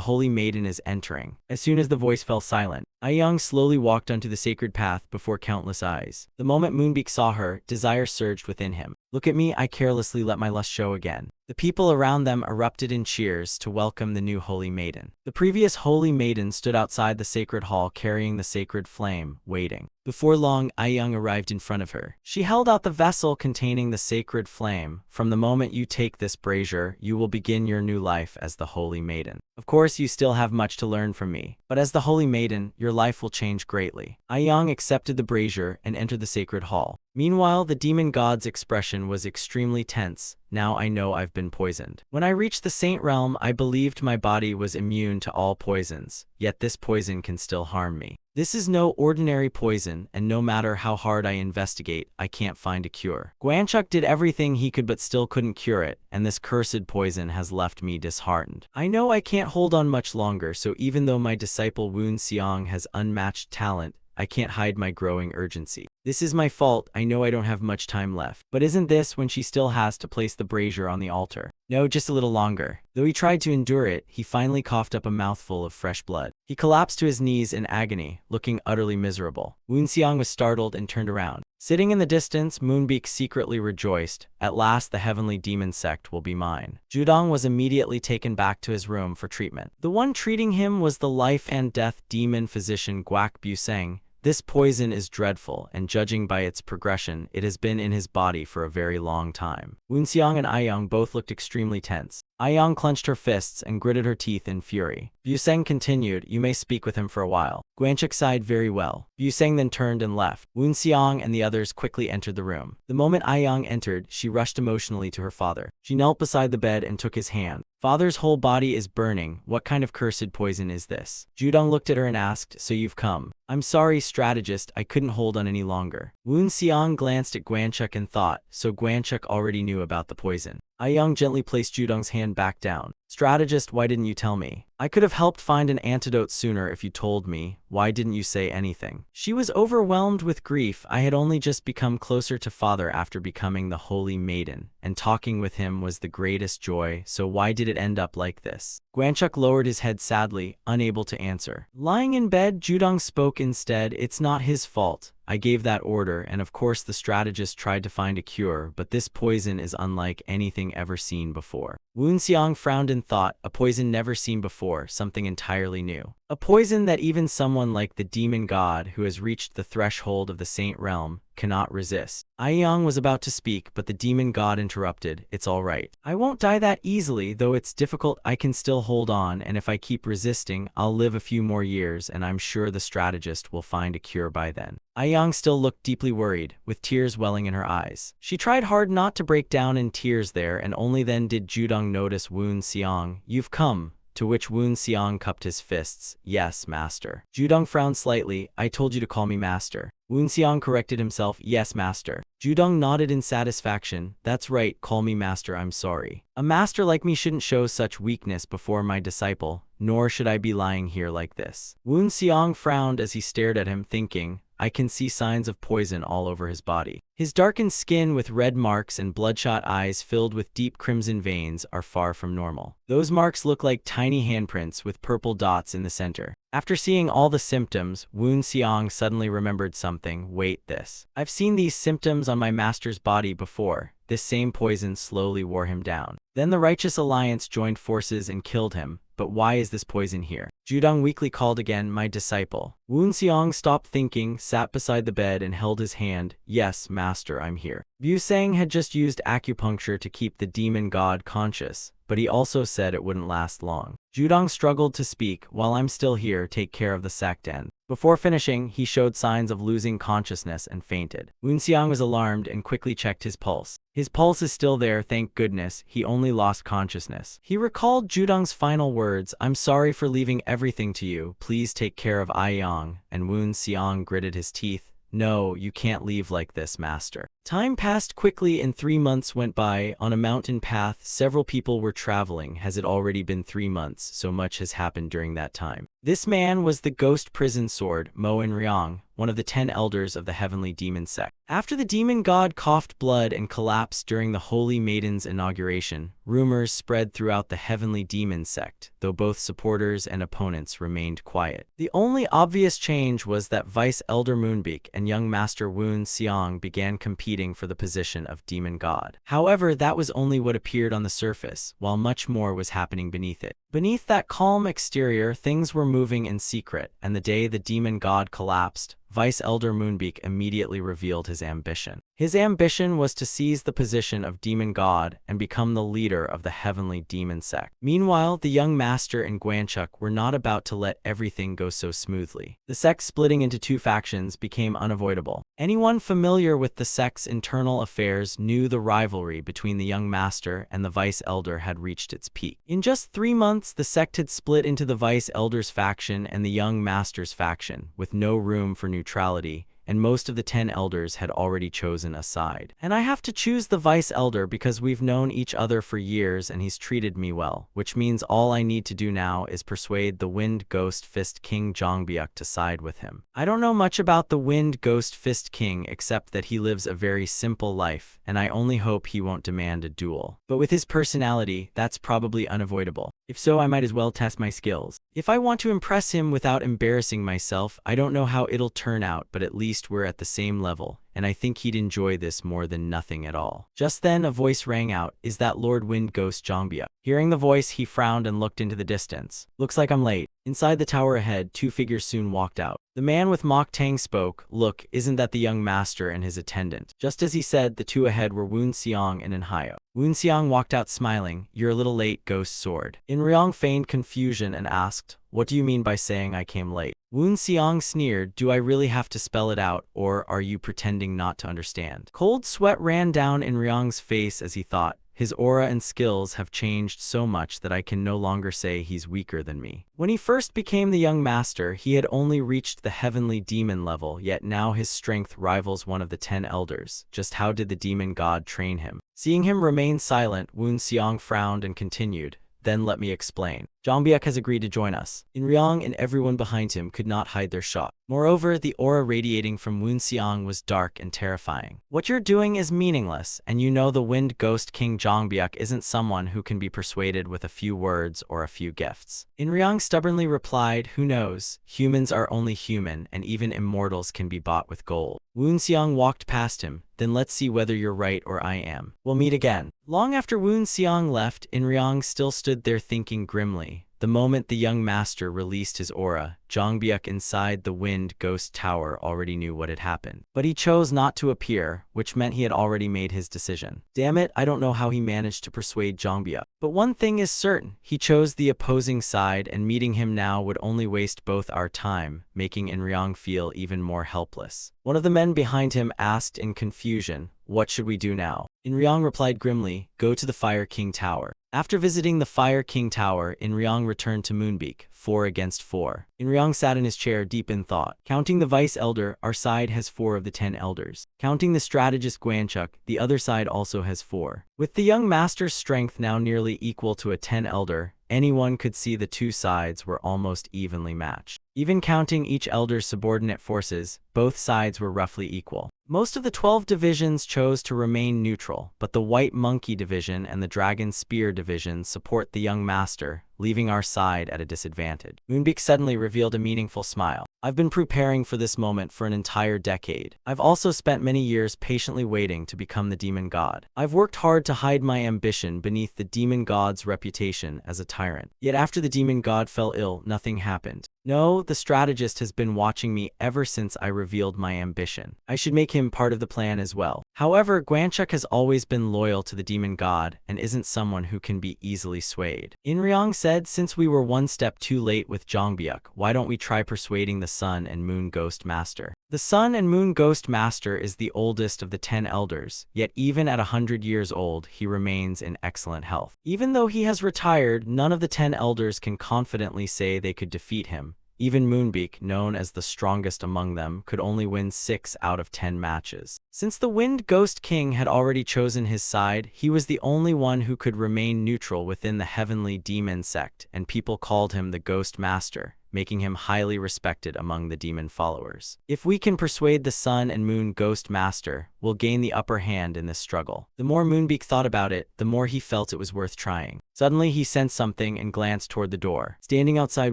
Holy Maiden is entering. As soon as the voice fell silent, Aiyang slowly walked onto the sacred path before countless eyes. The moment Moonbeak saw her, desire surged within him. Look at me, I carelessly let my lust show again. The people around them erupted in cheers to welcome the new Holy Maiden. The previous Holy Maiden stood outside the sacred hall carrying the sacred flame, waiting. Before long, Aiyang arrived in front of her. She held out the vessel containing the sacred flame. From the moment you take this brazier, you will begin your new life as the Holy Maiden. Of course, you still have much to learn from me, but as the Holy Maiden, your life will change greatly. Aiyang accepted the brazier and entered the sacred hall. Meanwhile, the demon god's expression was extremely tense. Now I know I've been poisoned. When I reached the Saint Realm, I believed my body was immune to all poisons, yet this poison can still harm me. This is no ordinary poison, and no matter how hard I investigate, I can't find a cure. Guanchuk did everything he could but still couldn't cure it, and this cursed poison has left me disheartened. I know I can't hold on much longer, so even though my disciple Woon Xiang has unmatched talent, I can't hide my growing urgency. This is my fault, I know I don't have much time left. But isn't this when she still has to place the brazier on the altar? No, just a little longer. Though he tried to endure it, he finally coughed up a mouthful of fresh blood. He collapsed to his knees in agony, looking utterly miserable. Woon Xiang was startled and turned around. Sitting in the distance, Moonbeak secretly rejoiced. At last the heavenly demon sect will be mine. Judong was immediately taken back to his room for treatment. The one treating him was the life and death demon physician Guak Buseng. This poison is dreadful, and judging by its progression, it has been in his body for a very long time. Woon Xiang and Aiyang both looked extremely tense. Aiyang clenched her fists and gritted her teeth in fury. Buseng continued, "You may speak with him for a while." Guanchuk sighed, "Very well." Buseng then turned and left. Woon Xiang and the others quickly entered the room. The moment Aiyang entered, she rushed emotionally to her father. She knelt beside the bed and took his hand. "Father's whole body is burning. What kind of cursed poison is this?" Judong looked at her and asked, "So you've come." "I'm sorry, strategist, I couldn't hold on any longer." Woon Xiang glanced at Guanchuk and thought, so Guanchuk already knew about the poison. Aiyang gently placed Judong's hand back down. "Strategist, why didn't you tell me? I could have helped find an antidote sooner if you told me. Why didn't you say anything?" She was overwhelmed with grief. I had only just become closer to father after becoming the holy maiden, and talking with him was the greatest joy, so why did it end up like this? Guanchuk lowered his head sadly, unable to answer. Lying in bed, Judong spoke instead. "It's not his fault. I gave that order, and of course the strategist tried to find a cure, but this poison is unlike anything ever seen before." Woon Xiang frowned and thought, a poison never seen before, something entirely new. A poison that even someone like the demon god who has reached the threshold of the saint realm cannot resist. Aiyang was about to speak, but the demon god interrupted. "It's all right. I won't die that easily, though it's difficult. I can still hold on, and if I keep resisting, I'll live a few more years, and I'm sure the strategist will find a cure by then." Aiyang still looked deeply worried, with tears welling in her eyes. She tried hard not to break down in tears there, and only then did Judong notice Woon Xiang. "You've come." To which Woon Xiang cupped his fists. "Yes, master." Judong frowned slightly. "I told you to call me master." Woon Xiang corrected himself. "Yes, master." Judong nodded in satisfaction. "That's right, call me master, I'm sorry. A master like me shouldn't show such weakness before my disciple, nor should I be lying here like this." Woon Xiang frowned as he stared at him, thinking, I can see signs of poison all over his body. His darkened skin with red marks and bloodshot eyes filled with deep crimson veins are far from normal. Those marks look like tiny handprints with purple dots in the center. After seeing all the symptoms, Woon Xiang suddenly remembered something. Wait, this. I've seen these symptoms on my master's body before. This same poison slowly wore him down. Then the Righteous Alliance joined forces and killed him. But why is this poison here? Judong weakly called again, "My disciple." Woon Xiang stopped thinking, sat beside the bed and held his hand. "Yes, master, I'm here." Buseng had just used acupuncture to keep the demon god conscious, but he also said it wouldn't last long. Judong struggled to speak. "While I'm still here, take care of the sect end." Before finishing, he showed signs of losing consciousness and fainted. Woon Xiang was alarmed and quickly checked his pulse. His pulse is still there, thank goodness. He only lost consciousness. He recalled Judong's final words, "I'm sorry for leaving everything to you. Please take care of Aiyang." And Woon Xiang gritted his teeth. "No, you can't leave like this, master." Time passed quickly and 3 months went by. On a mountain path, several people were traveling. Has it already been 3 months? So much has happened during that time. This man was the ghost prison sword, Mo and Ryong, one of the 10 elders of the heavenly demon sect. After the demon god coughed blood and collapsed during the holy maiden's inauguration, rumors spread throughout the heavenly demon sect, though both supporters and opponents remained quiet. The only obvious change was that Vice Elder Moonbeak and young master Woon Xiang began competing for the position of demon god. However, that was only what appeared on the surface, while much more was happening beneath it. Beneath that calm exterior, things were moving in secret, and the day the demon god collapsed, Vice Elder Moonbeak immediately revealed his ambition. His ambition was to seize the position of demon god and become the leader of the heavenly demon sect. Meanwhile, the young master and Guanchuk were not about to let everything go so smoothly. The sect splitting into 2 factions became unavoidable. Anyone familiar with the sect's internal affairs knew the rivalry between the young master and the vice elder had reached its peak. In just 3 months, the sect had split into the vice elder's faction and the young master's faction, with no room for neutrality, and most of the 10 elders had already chosen a side. And I have to choose the vice elder because we've known each other for years and he's treated me well, which means all I need to do now is persuade the Wind Ghost Fist King Jongbyuk to side with him. I don't know much about the Wind Ghost Fist King except that he lives a very simple life, and I only hope he won't demand a duel. But with his personality, that's probably unavoidable. If so, I might as well test my skills. If I want to impress him without embarrassing myself, I don't know how it'll turn out, but at least we're at the same level, and I think he'd enjoy this more than nothing at all. Just then, a voice rang out. Is that Lord Wind Ghost Jongbyuk? Hearing the voice, he frowned and looked into the distance. Looks like I'm late. Inside the tower ahead, 2 figures soon walked out. The man with mock tang spoke. Look, isn't that the young master and his attendant? Just as he said, the 2 ahead were Woon Xiang and Enhyo. Woon Xiang walked out smiling. "You're a little late, Ghost Sword." In Ryong feigned confusion and asked, "What do you mean by saying I came late?" Woon Xiang sneered, "Do I really have to spell it out, or are you pretending not to understand?" Cold sweat ran down in Ryong's face as he thought, his aura and skills have changed so much that I can no longer say he's weaker than me. When he first became the young master, he had only reached the heavenly demon level, yet now his strength rivals one of the 10 elders. Just how did the demon god train him? Seeing him remain silent, Woon Xiang frowned and continued, "Then let me explain. Zhongbiak has agreed to join us." In Ryong and everyone behind him could not hide their shock. Moreover, the aura radiating from Woon Xiang was dark and terrifying. "What you're doing is meaningless, and you know the Wind Ghost King Zhongbiak isn't someone who can be persuaded with a few words or a few gifts." In Ryong stubbornly replied, "Who knows? Humans are only human, and even immortals can be bought with gold." Woon Xiang walked past him. "Then let's see whether you're right or I am. We'll meet again." Long after Woon Xiang left, In Ryong still stood there thinking grimly. The moment the young master released his aura, Zhongbiak inside the Wind Ghost Tower already knew what had happened. But he chose not to appear, which meant he had already made his decision. Damn it, I don't know how he managed to persuade Zhongbiak. But one thing is certain, he chose the opposing side, and meeting him now would only waste both our time, making In Ryong feel even more helpless. One of the men behind him asked in confusion, "What should we do now?" In Ryong replied grimly, "Go to the Fire King Tower." After visiting the Fire King Tower, In Ryong returned to Moonbeak, 4 against 4. In Ryong sat in his chair deep in thought. Counting the Vice Elder, our side has 4 of the 10 elders. Counting the strategist Guanchuk, the other side also has 4. With the young master's strength now nearly equal to a 10 elder, anyone could see the two sides were almost evenly matched. Even counting each elder's subordinate forces, both sides were roughly equal. Most of the 12 divisions chose to remain neutral, but the White Monkey Division and the Dragon Spear Division support the young master, leaving our side at a disadvantage. Moonbeak suddenly revealed a meaningful smile. "I've been preparing for this moment for an entire decade. I've also spent many years patiently waiting to become the demon god. I've worked hard to hide my ambition beneath the demon god's reputation as a tyrant. Yet after the demon god fell ill, nothing happened. No, the strategist has been watching me ever since I revealed my ambition. I should make him part of the plan as well. However, Guanchuk has always been loyal to the demon god and isn't someone who can be easily swayed." In Ryong said, "Since we were one step too late with Zhongbiak, why don't we try persuading the Sun and Moon Ghost Master?" The Sun and Moon Ghost Master is the oldest of the 10 elders, yet even at 100 years old, he remains in excellent health. Even though he has retired, none of the 10 elders can confidently say they could defeat him. Even Moonbeak, known as the strongest among them, could only win 6 out of 10 matches. Since the Wind Ghost King had already chosen his side, he was the only one who could remain neutral within the Heavenly Demon sect, and people called him the Ghost Master, making him highly respected among the demon followers. If we can persuade the Sun and Moon Ghost Master, we'll gain the upper hand in this struggle. The more Moonbeak thought about it, the more he felt it was worth trying. Suddenly he sensed something and glanced toward the door. Standing outside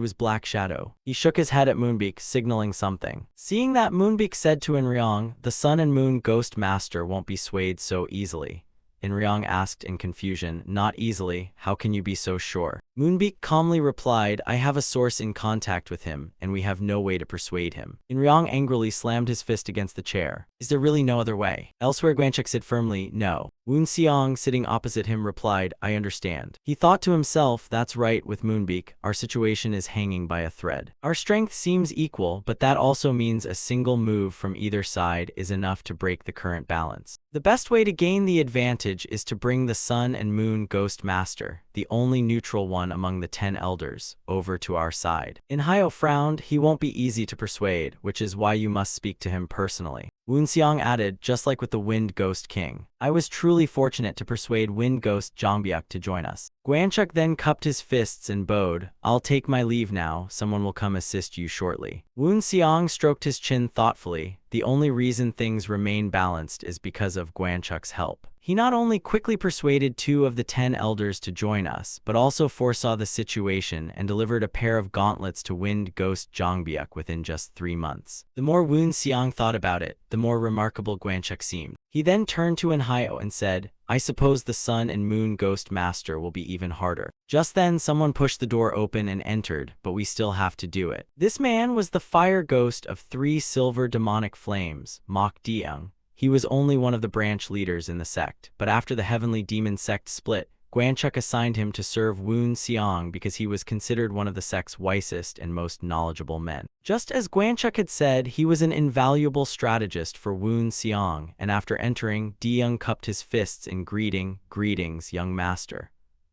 was Black Shadow. He shook his head at Moonbeak, signaling something. Seeing that, Moonbeak said to In Ryong, "The Sun and Moon Ghost Master won't be swayed so easily." In Ryong asked in confusion, "Not easily, how can you be so sure?" Moonbeak calmly replied, "I have a source in contact with him, and we have no way to persuade him." In Ryong angrily slammed his fist against the chair. "Is there really no other way?" Elsewhere, Guanchuk said firmly, "No." Woon Xiang, sitting opposite him, replied, "I understand." He thought to himself, "That's right with Moonbeak, our situation is hanging by a thread. Our strength seems equal, but that also means a single move from either side is enough to break the current balance. The best way to gain the advantage is to bring the Sun and Moon Ghost Master, the only neutral one among the 10 elders, over to our side." In Hyo frowned. "He won't be easy to persuade, which is why you must speak to him personally." Woon Xiang added, "Just like with the Wind Ghost King. I was truly fortunate to persuade Wind Ghost Zhongbiak to join us." Guanchuk then cupped his fists and bowed, "I'll take my leave now, someone will come assist you shortly." Woon Xiang stroked his chin thoughtfully. The only reason things remain balanced is because of Guanchuk's help. He not only quickly persuaded 2 of the 10 elders to join us, but also foresaw the situation and delivered a pair of gauntlets to Wind Ghost Zhongbiak within just 3 months. The more Woon Xiang thought about it, the more remarkable Guanchuk seemed. He then turned to Enhyo and said, "I suppose the Sun and Moon Ghost Master will be even harder." Just then, someone pushed the door open and entered, but we still have to do it. This man was the fire ghost of 3 silver demonic flames, Mok Deung. He was only one of the branch leaders in the sect, but after the heavenly demon sect split, Guanchuk assigned him to serve Woon Seong because he was considered one of the sect's wisest and most knowledgeable men. Just as Guanchuk had said, he was an invaluable strategist for Woon Seong, and after entering, Young cupped his fists in greetings, young master.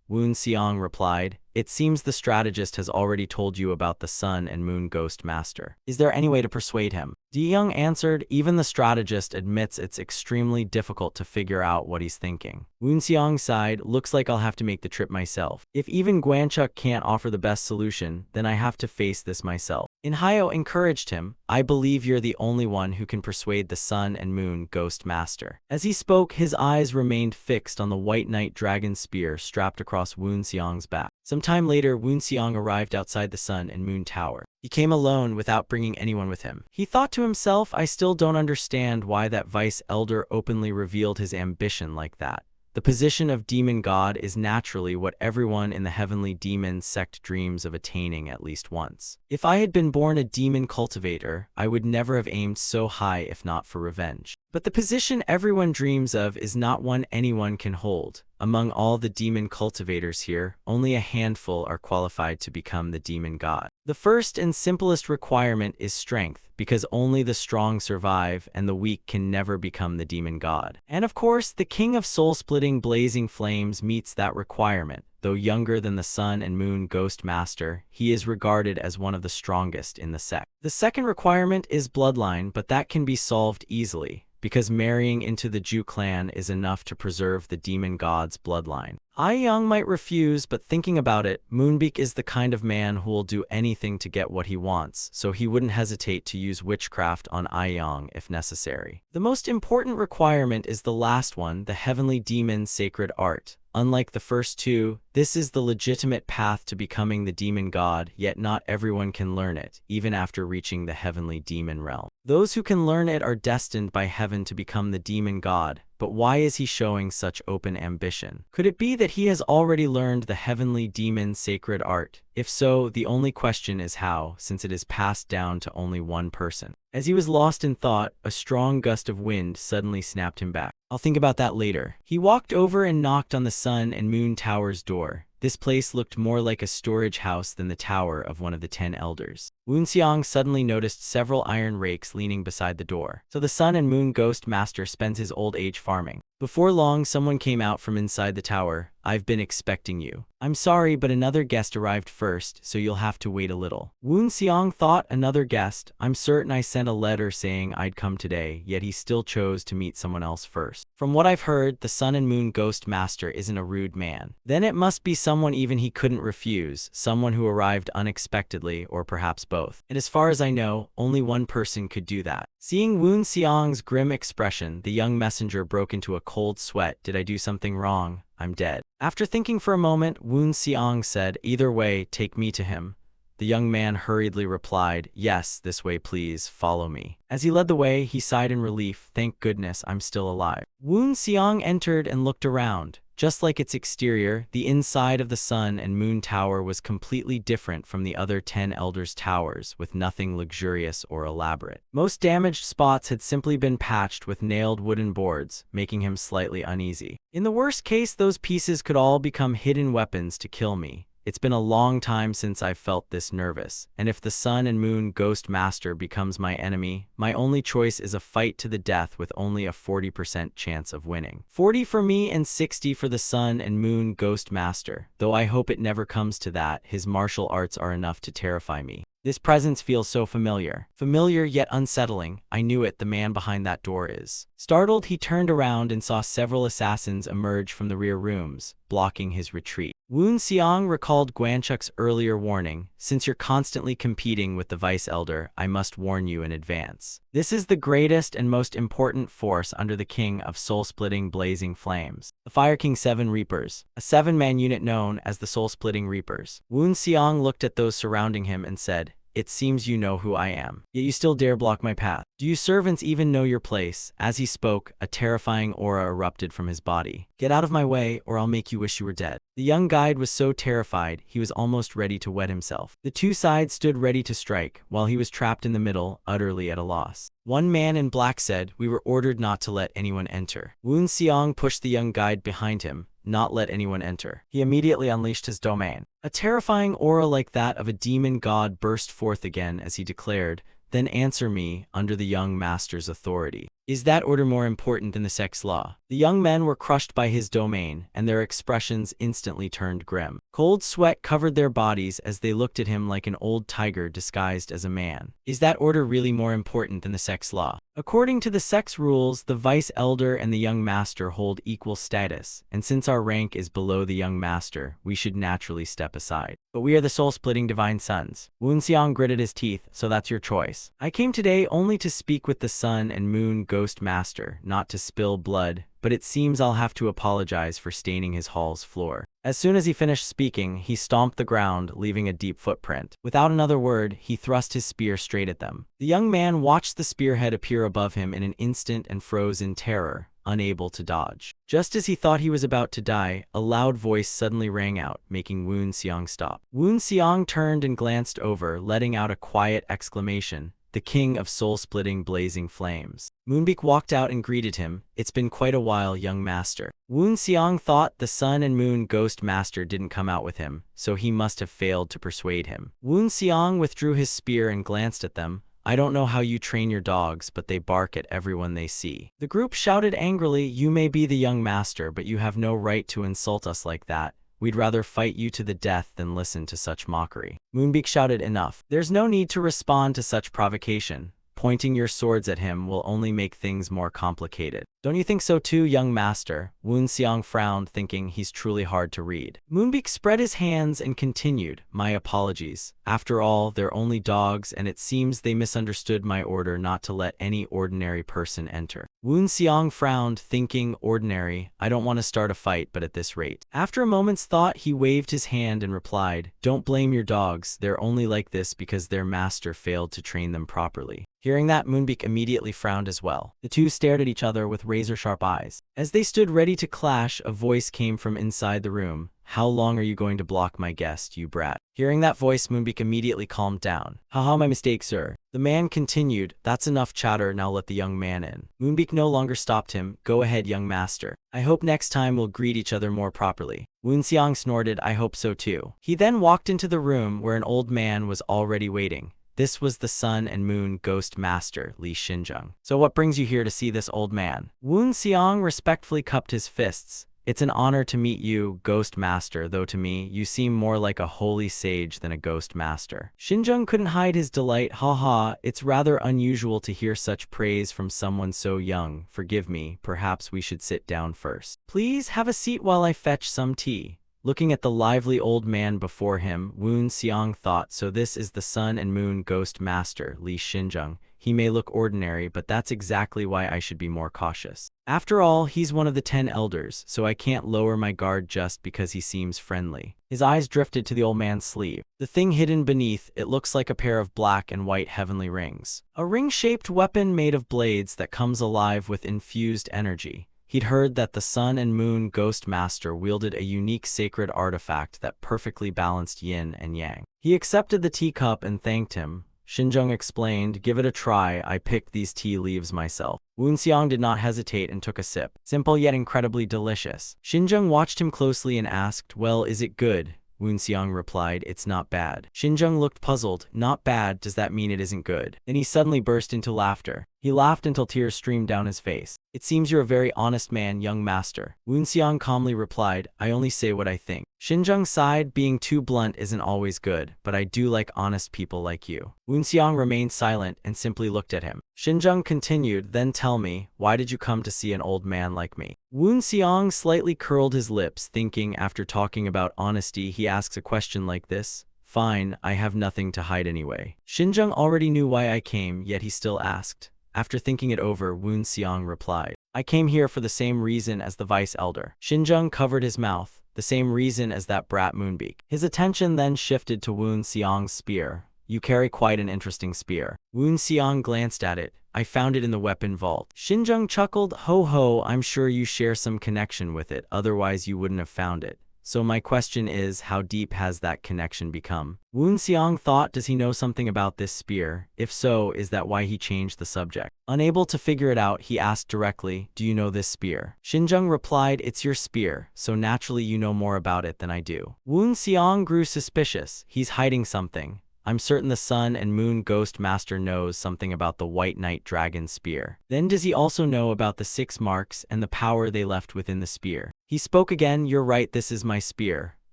Woon Seong replied, "It seems the strategist has already told you about the Sun and Moon Ghost Master. Is there any way to persuade him?" Young answered, "Even the strategist admits it's extremely difficult to figure out what he's thinking." Woon Seong sighed, "Looks like I'll have to make the trip myself. If even Guanchuk can't offer the best solution, then I have to face this myself." Inhyo encouraged him, "I believe you're the only one who can persuade the Sun and Moon Ghost Master." As he spoke, his eyes remained fixed on the White Knight dragon spear strapped across Woon Seong's back. Some time later, Woon Seong arrived outside the Sun and Moon Tower. He came alone without bringing anyone with him. He thought to himself, "I still don't understand why that vice elder openly revealed his ambition like that. The position of demon god is naturally what everyone in the heavenly demon sect dreams of attaining at least once. If I had been born a demon cultivator, I would never have aimed so high if not for revenge. But the position everyone dreams of is not one anyone can hold. Among all the demon cultivators here, only a handful are qualified to become the demon god. The first and simplest requirement is strength, because only the strong survive and the weak can never become the demon god. And of course, the king of soul-splitting blazing flames meets that requirement. Though younger than the Sun and Moon Ghost Master, he is regarded as one of the strongest in the sect. The second requirement is bloodline, but that can be solved easily, because marrying into the Ju clan is enough to preserve the demon god's bloodline. Young might refuse, but thinking about it, Moonbeak is the kind of man who will do anything to get what he wants, so he wouldn't hesitate to use witchcraft on Young if necessary. The most important requirement is the last one, the heavenly demon sacred art. Unlike the first two, this is the legitimate path to becoming the demon god, yet not everyone can learn it, even after reaching the heavenly demon realm. Those who can learn it are destined by heaven to become the demon god, but why is he showing such open ambition? Could it be that he has already learned the heavenly demon sacred art? If so, the only question is how, since it is passed down to only one person. As he was lost in thought, a strong gust of wind suddenly snapped him back. "I'll think about that later." He walked over and knocked on the Sun and Moon Tower's door. This place looked more like a storage house than the tower of one of the 10 elders. Woon Seong suddenly noticed several iron rakes leaning beside the door. So the Sun and Moon Ghost Master spends his old age farming. Before long, someone came out from inside the tower. "I've been expecting you." "I'm sorry, but another guest arrived first, so you'll have to wait a little." Woon Seong thought, another guest? I'm certain I sent a letter saying I'd come today, yet he still chose to meet someone else first. From what I've heard, the Sun and Moon Ghost Master isn't a rude man. Then it must be someone even he couldn't refuse, someone who arrived unexpectedly, or perhaps both. And as far as I know, only one person could do that. Seeing Woon Seong's grim expression, the young messenger broke into a cold sweat. "Did I do something wrong? I'm dead." After thinking for a moment, Woon Seong said, "Either way, take me to him." The young man hurriedly replied, "Yes, this way please, follow me." As he led the way, he sighed in relief, "Thank goodness I'm still alive." Woon Seong entered and looked around. Just like its exterior, the inside of the Sun and Moon Tower was completely different from the other 10 elders' towers, with nothing luxurious or elaborate. Most damaged spots had simply been patched with nailed wooden boards, making him slightly uneasy. In the worst case, those pieces could all become hidden weapons to kill me. It's been a long time since I've felt this nervous, and if the Sun and Moon Ghost Master becomes my enemy, my only choice is a fight to the death with only a 40% chance of winning. 40 for me and 60 for the Sun and Moon Ghost Master. Though I hope it never comes to that, his martial arts are enough to terrify me. This presence feels so familiar. Familiar yet unsettling. I knew it, the man behind that door is. Startled, he turned around and saw several assassins emerge from the rear rooms, blocking his retreat. Woon Seong recalled Guanchuk's earlier warning, "Since you're constantly competing with the Vice Elder, I must warn you in advance. This is the greatest and most important force under the King of Soul-Splitting Blazing Flames, the Fire King 7 Reapers, a 7-man unit known as the Soul-Splitting Reapers." Woon Seong looked at those surrounding him and said, it seems you know who I am. Yet you still dare block my path. Do you servants even know your place? As he spoke, a terrifying aura erupted from his body. Get out of my way, or I'll make you wish you were dead. The young guide was so terrified, he was almost ready to wet himself. The two sides stood ready to strike, while he was trapped in the middle, utterly at a loss. One man in black said, "We were ordered not to let anyone enter." Woon Seong pushed the young guide behind him, "Not let anyone enter." He immediately unleashed his domain. A terrifying aura like that of a demon god burst forth again as he declared, "Then answer me, under the young master's authority. Is that order more important than the sex law?" The young men were crushed by his domain, and their expressions instantly turned grim. Cold sweat covered their bodies as they looked at him like an old tiger disguised as a man. Is that order really more important than the sex law? According to the sex rules, the vice elder and the young master hold equal status, and since our rank is below the young master, we should naturally step aside. But we are the soul-splitting divine sons. Woon Seong gritted his teeth, "So that's your choice. I came today only to speak with the sun and moon ghost master, not to spill blood, but it seems I'll have to apologize for staining his hall's floor." As soon as he finished speaking, he stomped the ground, leaving a deep footprint. Without another word, he thrust his spear straight at them. The young man watched the spearhead appear above him in an instant and froze in terror, unable to dodge. Just as he thought he was about to die, a loud voice suddenly rang out, making Woon Seong stop. Woon Seong turned and glanced over, letting out a quiet exclamation, "The king of soul-splitting blazing flames." Moonbeak walked out and greeted him. "It's been quite a while, young master." Woon Seong thought the sun and moon ghost master didn't come out with him, so he must have failed to persuade him. Woon Seong withdrew his spear and glanced at them. "I don't know how you train your dogs, but they bark at everyone they see." The group shouted angrily, "You may be the young master, but you have no right to insult us like that. We'd rather fight you to the death than listen to such mockery." Moonbeak shouted, "Enough. There's no need to respond to such provocation. Pointing your swords at him will only make things more complicated." "Don't you think so too, young master?" Woon Seong frowned, thinking he's truly hard to read. Moonbeak spread his hands and continued, "My apologies. After all, they're only dogs, and it seems they misunderstood my order not to let any ordinary person enter." Woon Seong frowned, thinking, "Ordinary? I don't want to start a fight, but at this rate." After a moment's thought, he waved his hand and replied, "Don't blame your dogs. They're only like this because their master failed to train them properly." Hearing that, Moonbeak immediately frowned as well. The two stared at each other with razor-sharp eyes. As they stood ready to clash, a voice came from inside the room. "How long are you going to block my guest, you brat?" Hearing that voice, Moonbeak immediately calmed down. "Haha, my mistake, sir." The man continued, "That's enough chatter, now let the young man in." Moonbeak no longer stopped him. "Go ahead, young master. I hope next time we'll greet each other more properly." Woon Seong snorted, "I hope so too." He then walked into the room where an old man was already waiting. This was the sun and moon ghost master, Li Xinjung. "So what brings you here to see this old man?" Woon Seong respectfully cupped his fists. "It's an honor to meet you, ghost master, though to me, you seem more like a holy sage than a ghost master." Xinjung couldn't hide his delight. "Haha, it's rather unusual to hear such praise from someone so young. Forgive me, perhaps we should sit down first." "Please have a seat while I fetch some tea." Looking at the lively old man before him, Woon Seong thought, "So this is the sun and moon ghost master, Li Xinjung. He may look ordinary, but that's exactly why I should be more cautious. After all, he's one of the 10 elders, so I can't lower my guard just because he seems friendly." His eyes drifted to the old man's sleeve. The thing hidden beneath, it looks like a pair of black and white heavenly rings. A ring-shaped weapon made of blades that comes alive with infused energy. He'd heard that the sun and moon ghost master wielded a unique sacred artifact that perfectly balanced yin and yang. He accepted the teacup and thanked him. Xinjung explained, "Give it a try, I picked these tea leaves myself." Woon Seong did not hesitate and took a sip. Simple yet incredibly delicious. Xinjung watched him closely and asked, "Well, is it good?" Woon Seong replied, "It's not bad." Xinjung looked puzzled. "Not bad, does that mean it isn't good?" Then he suddenly burst into laughter. He laughed until tears streamed down his face. "It seems you're a very honest man, young master." Woon Seong calmly replied, "I only say what I think." Xinjung sighed, "Being too blunt isn't always good, but I do like honest people like you." Woon Seong remained silent and simply looked at him. Xinjung continued, "Then tell me, why did you come to see an old man like me?" Woon Seong slightly curled his lips, thinking after talking about honesty he asks a question like this. Fine, I have nothing to hide anyway. Xinjung already knew why I came, yet he still asked. After thinking it over, Woon Seong replied, "I came here for the same reason as the vice elder." Xinjung covered his mouth. "The same reason as that brat Moonbeak." His attention then shifted to Woon Seong's spear. You carry quite an interesting spear. Woon Xiang glanced at it. I found it in the weapon vault. Xinzheng chuckled. Ho ho, I'm sure you share some connection with it, otherwise you wouldn't have found it. So my question is, how deep has that connection become? Woon Xiang thought, does he know something about this spear? If so, is that why he changed the subject? Unable to figure it out, he asked directly, do you know this spear? Xinzheng replied, it's your spear, so naturally you know more about it than I do. Woon Xiang grew suspicious. He's hiding something. I'm certain the Sun and Moon Ghost Master knows something about the White Knight Dragon Spear. Then does he also know about the 6 marks and the power they left within the spear? He spoke again, you're right, this is my spear.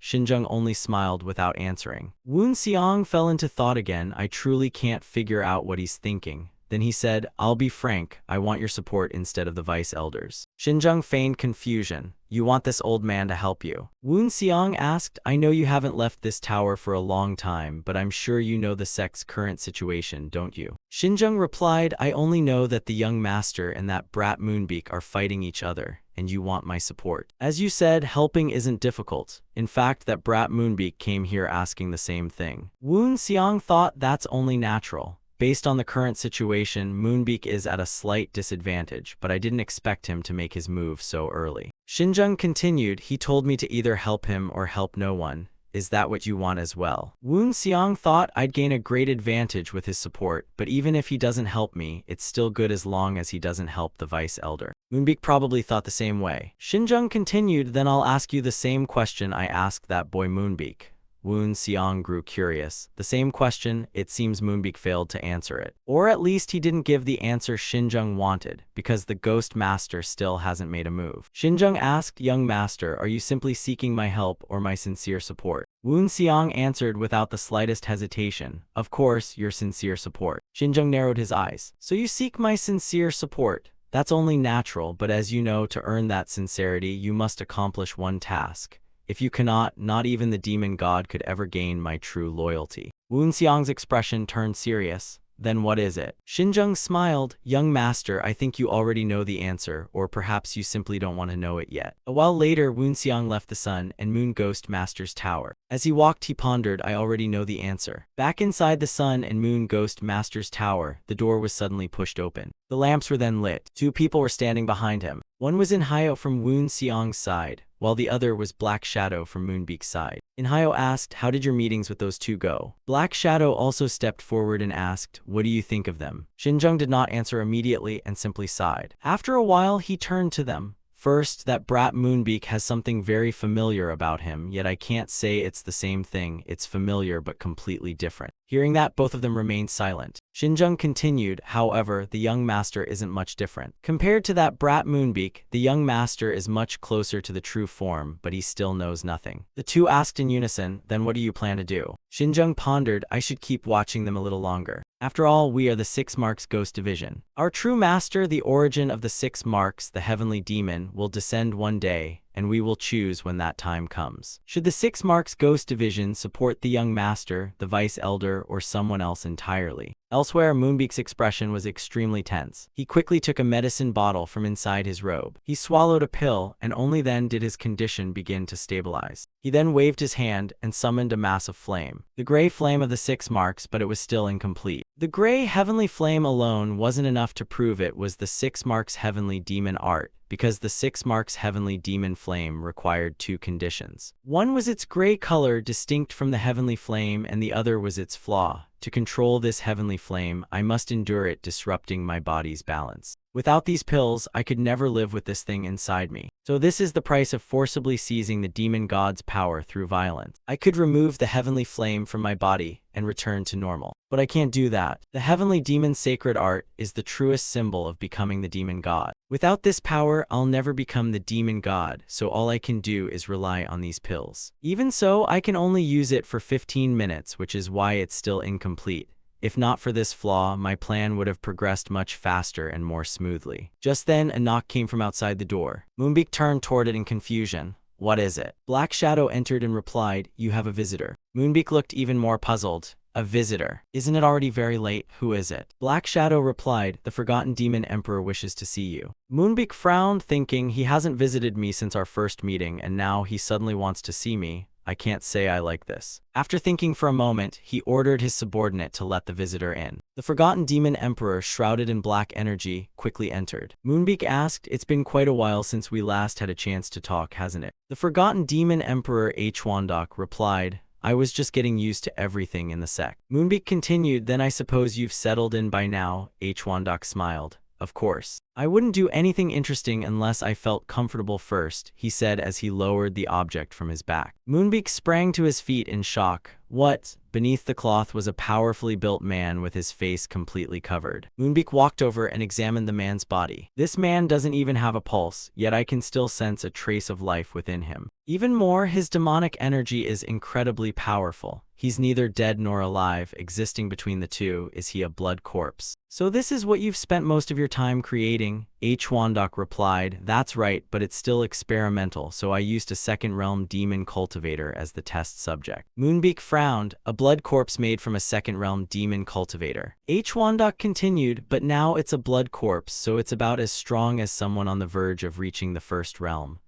Xinzheng only smiled without answering. Woon Xiang fell into thought again. I truly can't figure out what he's thinking. Then he said, I'll be frank, I want your support instead of the vice elders. Xinzheng feigned confusion. You want this old man to help you? Woon Xiang asked, I know you haven't left this tower for a long time, but I'm sure you know the sect's current situation, don't you? Xinzheng replied, I only know that the young master and that brat Moonbeak are fighting each other, and you want my support. As you said, helping isn't difficult. In fact, that brat Moonbeak came here asking the same thing. Woon Xiang thought that's only natural. Based on the current situation, Moonbeak is at a slight disadvantage, but I didn't expect him to make his move so early. Xinzheng continued, he told me to either help him or help no one. Is that what you want as well? Woon Xiang thought I'd gain a great advantage with his support, but even if he doesn't help me, it's still good as long as he doesn't help the vice elder. Moonbeak probably thought the same way. Xinzheng continued, then I'll ask you the same question I asked that boy Moonbeak. Woon Xiang grew curious. The same question, it seems Moonbeak failed to answer it. Or at least he didn't give the answer Xinzheng wanted, because the Ghost Master still hasn't made a move. Xinzheng asked, young master, are you simply seeking my help or my sincere support? Woon Xiang answered without the slightest hesitation, of course, your sincere support. Xinzheng narrowed his eyes. So you seek my sincere support? That's only natural, but as you know, to earn that sincerity, you must accomplish one task. If you cannot, not even the demon god could ever gain my true loyalty. Woon Xiang's expression turned serious. Then what is it? Xinzheng smiled. Young master, I think you already know the answer, or perhaps you simply don't want to know it yet. A while later, Woon Xiang left the Sun and Moon Ghost Master's tower. As he walked, he pondered, I already know the answer. Back inside the Sun and Moon Ghost Master's tower, the door was suddenly pushed open. The lamps were then lit. 2 people were standing behind him. One was Inhyo from Woon Xiang's side, while the other was Black Shadow from Moonbeak's side. Inhyo asked, how did your meetings with those 2 go? Black Shadow also stepped forward and asked, what do you think of them? Xinzheng did not answer immediately and simply sighed. After a while, he turned to them. First, that brat Moonbeak has something very familiar about him, yet I can't say it's the same thing, it's familiar but completely different. Hearing that, both of them remained silent. Xinzheng continued, however, the young master isn't much different. Compared to that brat Moonbeak, the young master is much closer to the true form, but he still knows nothing. The 2 asked in unison, then what do you plan to do? Xinzheng pondered, I should keep watching them a little longer. After all, we are the 6 Marks Ghost Division. Our true master, the origin of the 6 Marks, the heavenly demon, will descend one day, and we will choose when that time comes. Should the 6 Marks Ghost Division support the young master, the vice elder, or someone else entirely? Elsewhere, Moonbeak's expression was extremely tense. He quickly took a medicine bottle from inside his robe. He swallowed a pill, and only then did his condition begin to stabilize. He then waved his hand and summoned a mass of flame. The gray flame of the 6 Marks, but it was still incomplete. The gray heavenly flame alone wasn't enough to prove it was the 6 Marks heavenly demon art, because the 6 Marks heavenly demon flame required 2 conditions. One was its gray color distinct from the heavenly flame, and the other was its flaw. To control this heavenly flame, I must endure it disrupting my body's balance. Without these pills, I could never live with this thing inside me. So this is the price of forcibly seizing the demon god's power through violence. I could remove the heavenly flame from my body and return to normal. But I can't do that. The heavenly demon's sacred art is the truest symbol of becoming the demon god. Without this power, I'll never become the demon god, so all I can do is rely on these pills. Even so, I can only use it for 15 minutes, which is why it's still incomplete. If not for this flaw, my plan would have progressed much faster and more smoothly. Just then, a knock came from outside the door. Moonbeak turned toward it in confusion. What is it? Black Shadow entered and replied, you have a visitor. Moonbeak looked even more puzzled. A visitor? Isn't it already very late? Who is it? Black Shadow replied, the Forgotten Demon Emperor wishes to see you. Moonbeak frowned, thinking, he hasn't visited me since our first meeting, and now he suddenly wants to see me. I can't say I like this. After thinking for a moment, he ordered his subordinate to let the visitor in. The forgotten demon emperor, shrouded in black energy, quickly entered. Moonbeak asked, "It's been quite a while since we last had a chance to talk, hasn't it?" The forgotten demon emperor Hwandok replied, "I was just getting used to everything in the sect." Moonbeak continued, "Then I suppose you've settled in by now?" Hwandok smiled. "Of course. I wouldn't do anything interesting unless I felt comfortable first," he said as he lowered the object from his back. Moonbeak sprang to his feet in shock. What? Beneath the cloth was a powerfully built man with his face completely covered. Moonbeak walked over and examined the man's body. This man doesn't even have a pulse, yet I can still sense a trace of life within him. Even more, his demonic energy is incredibly powerful. He's neither dead nor alive, existing between the two. Is he a blood corpse? "So this is what you've spent most of your time creating?" Hwandok replied, "That's right, but it's still experimental, so I used a second realm demon cultivator as the test subject." Moonbeak frowned. "A blood corpse made from a second realm demon cultivator." Hwandok continued, "But now it's a blood corpse, so it's about as strong as someone on the verge of reaching the first realm."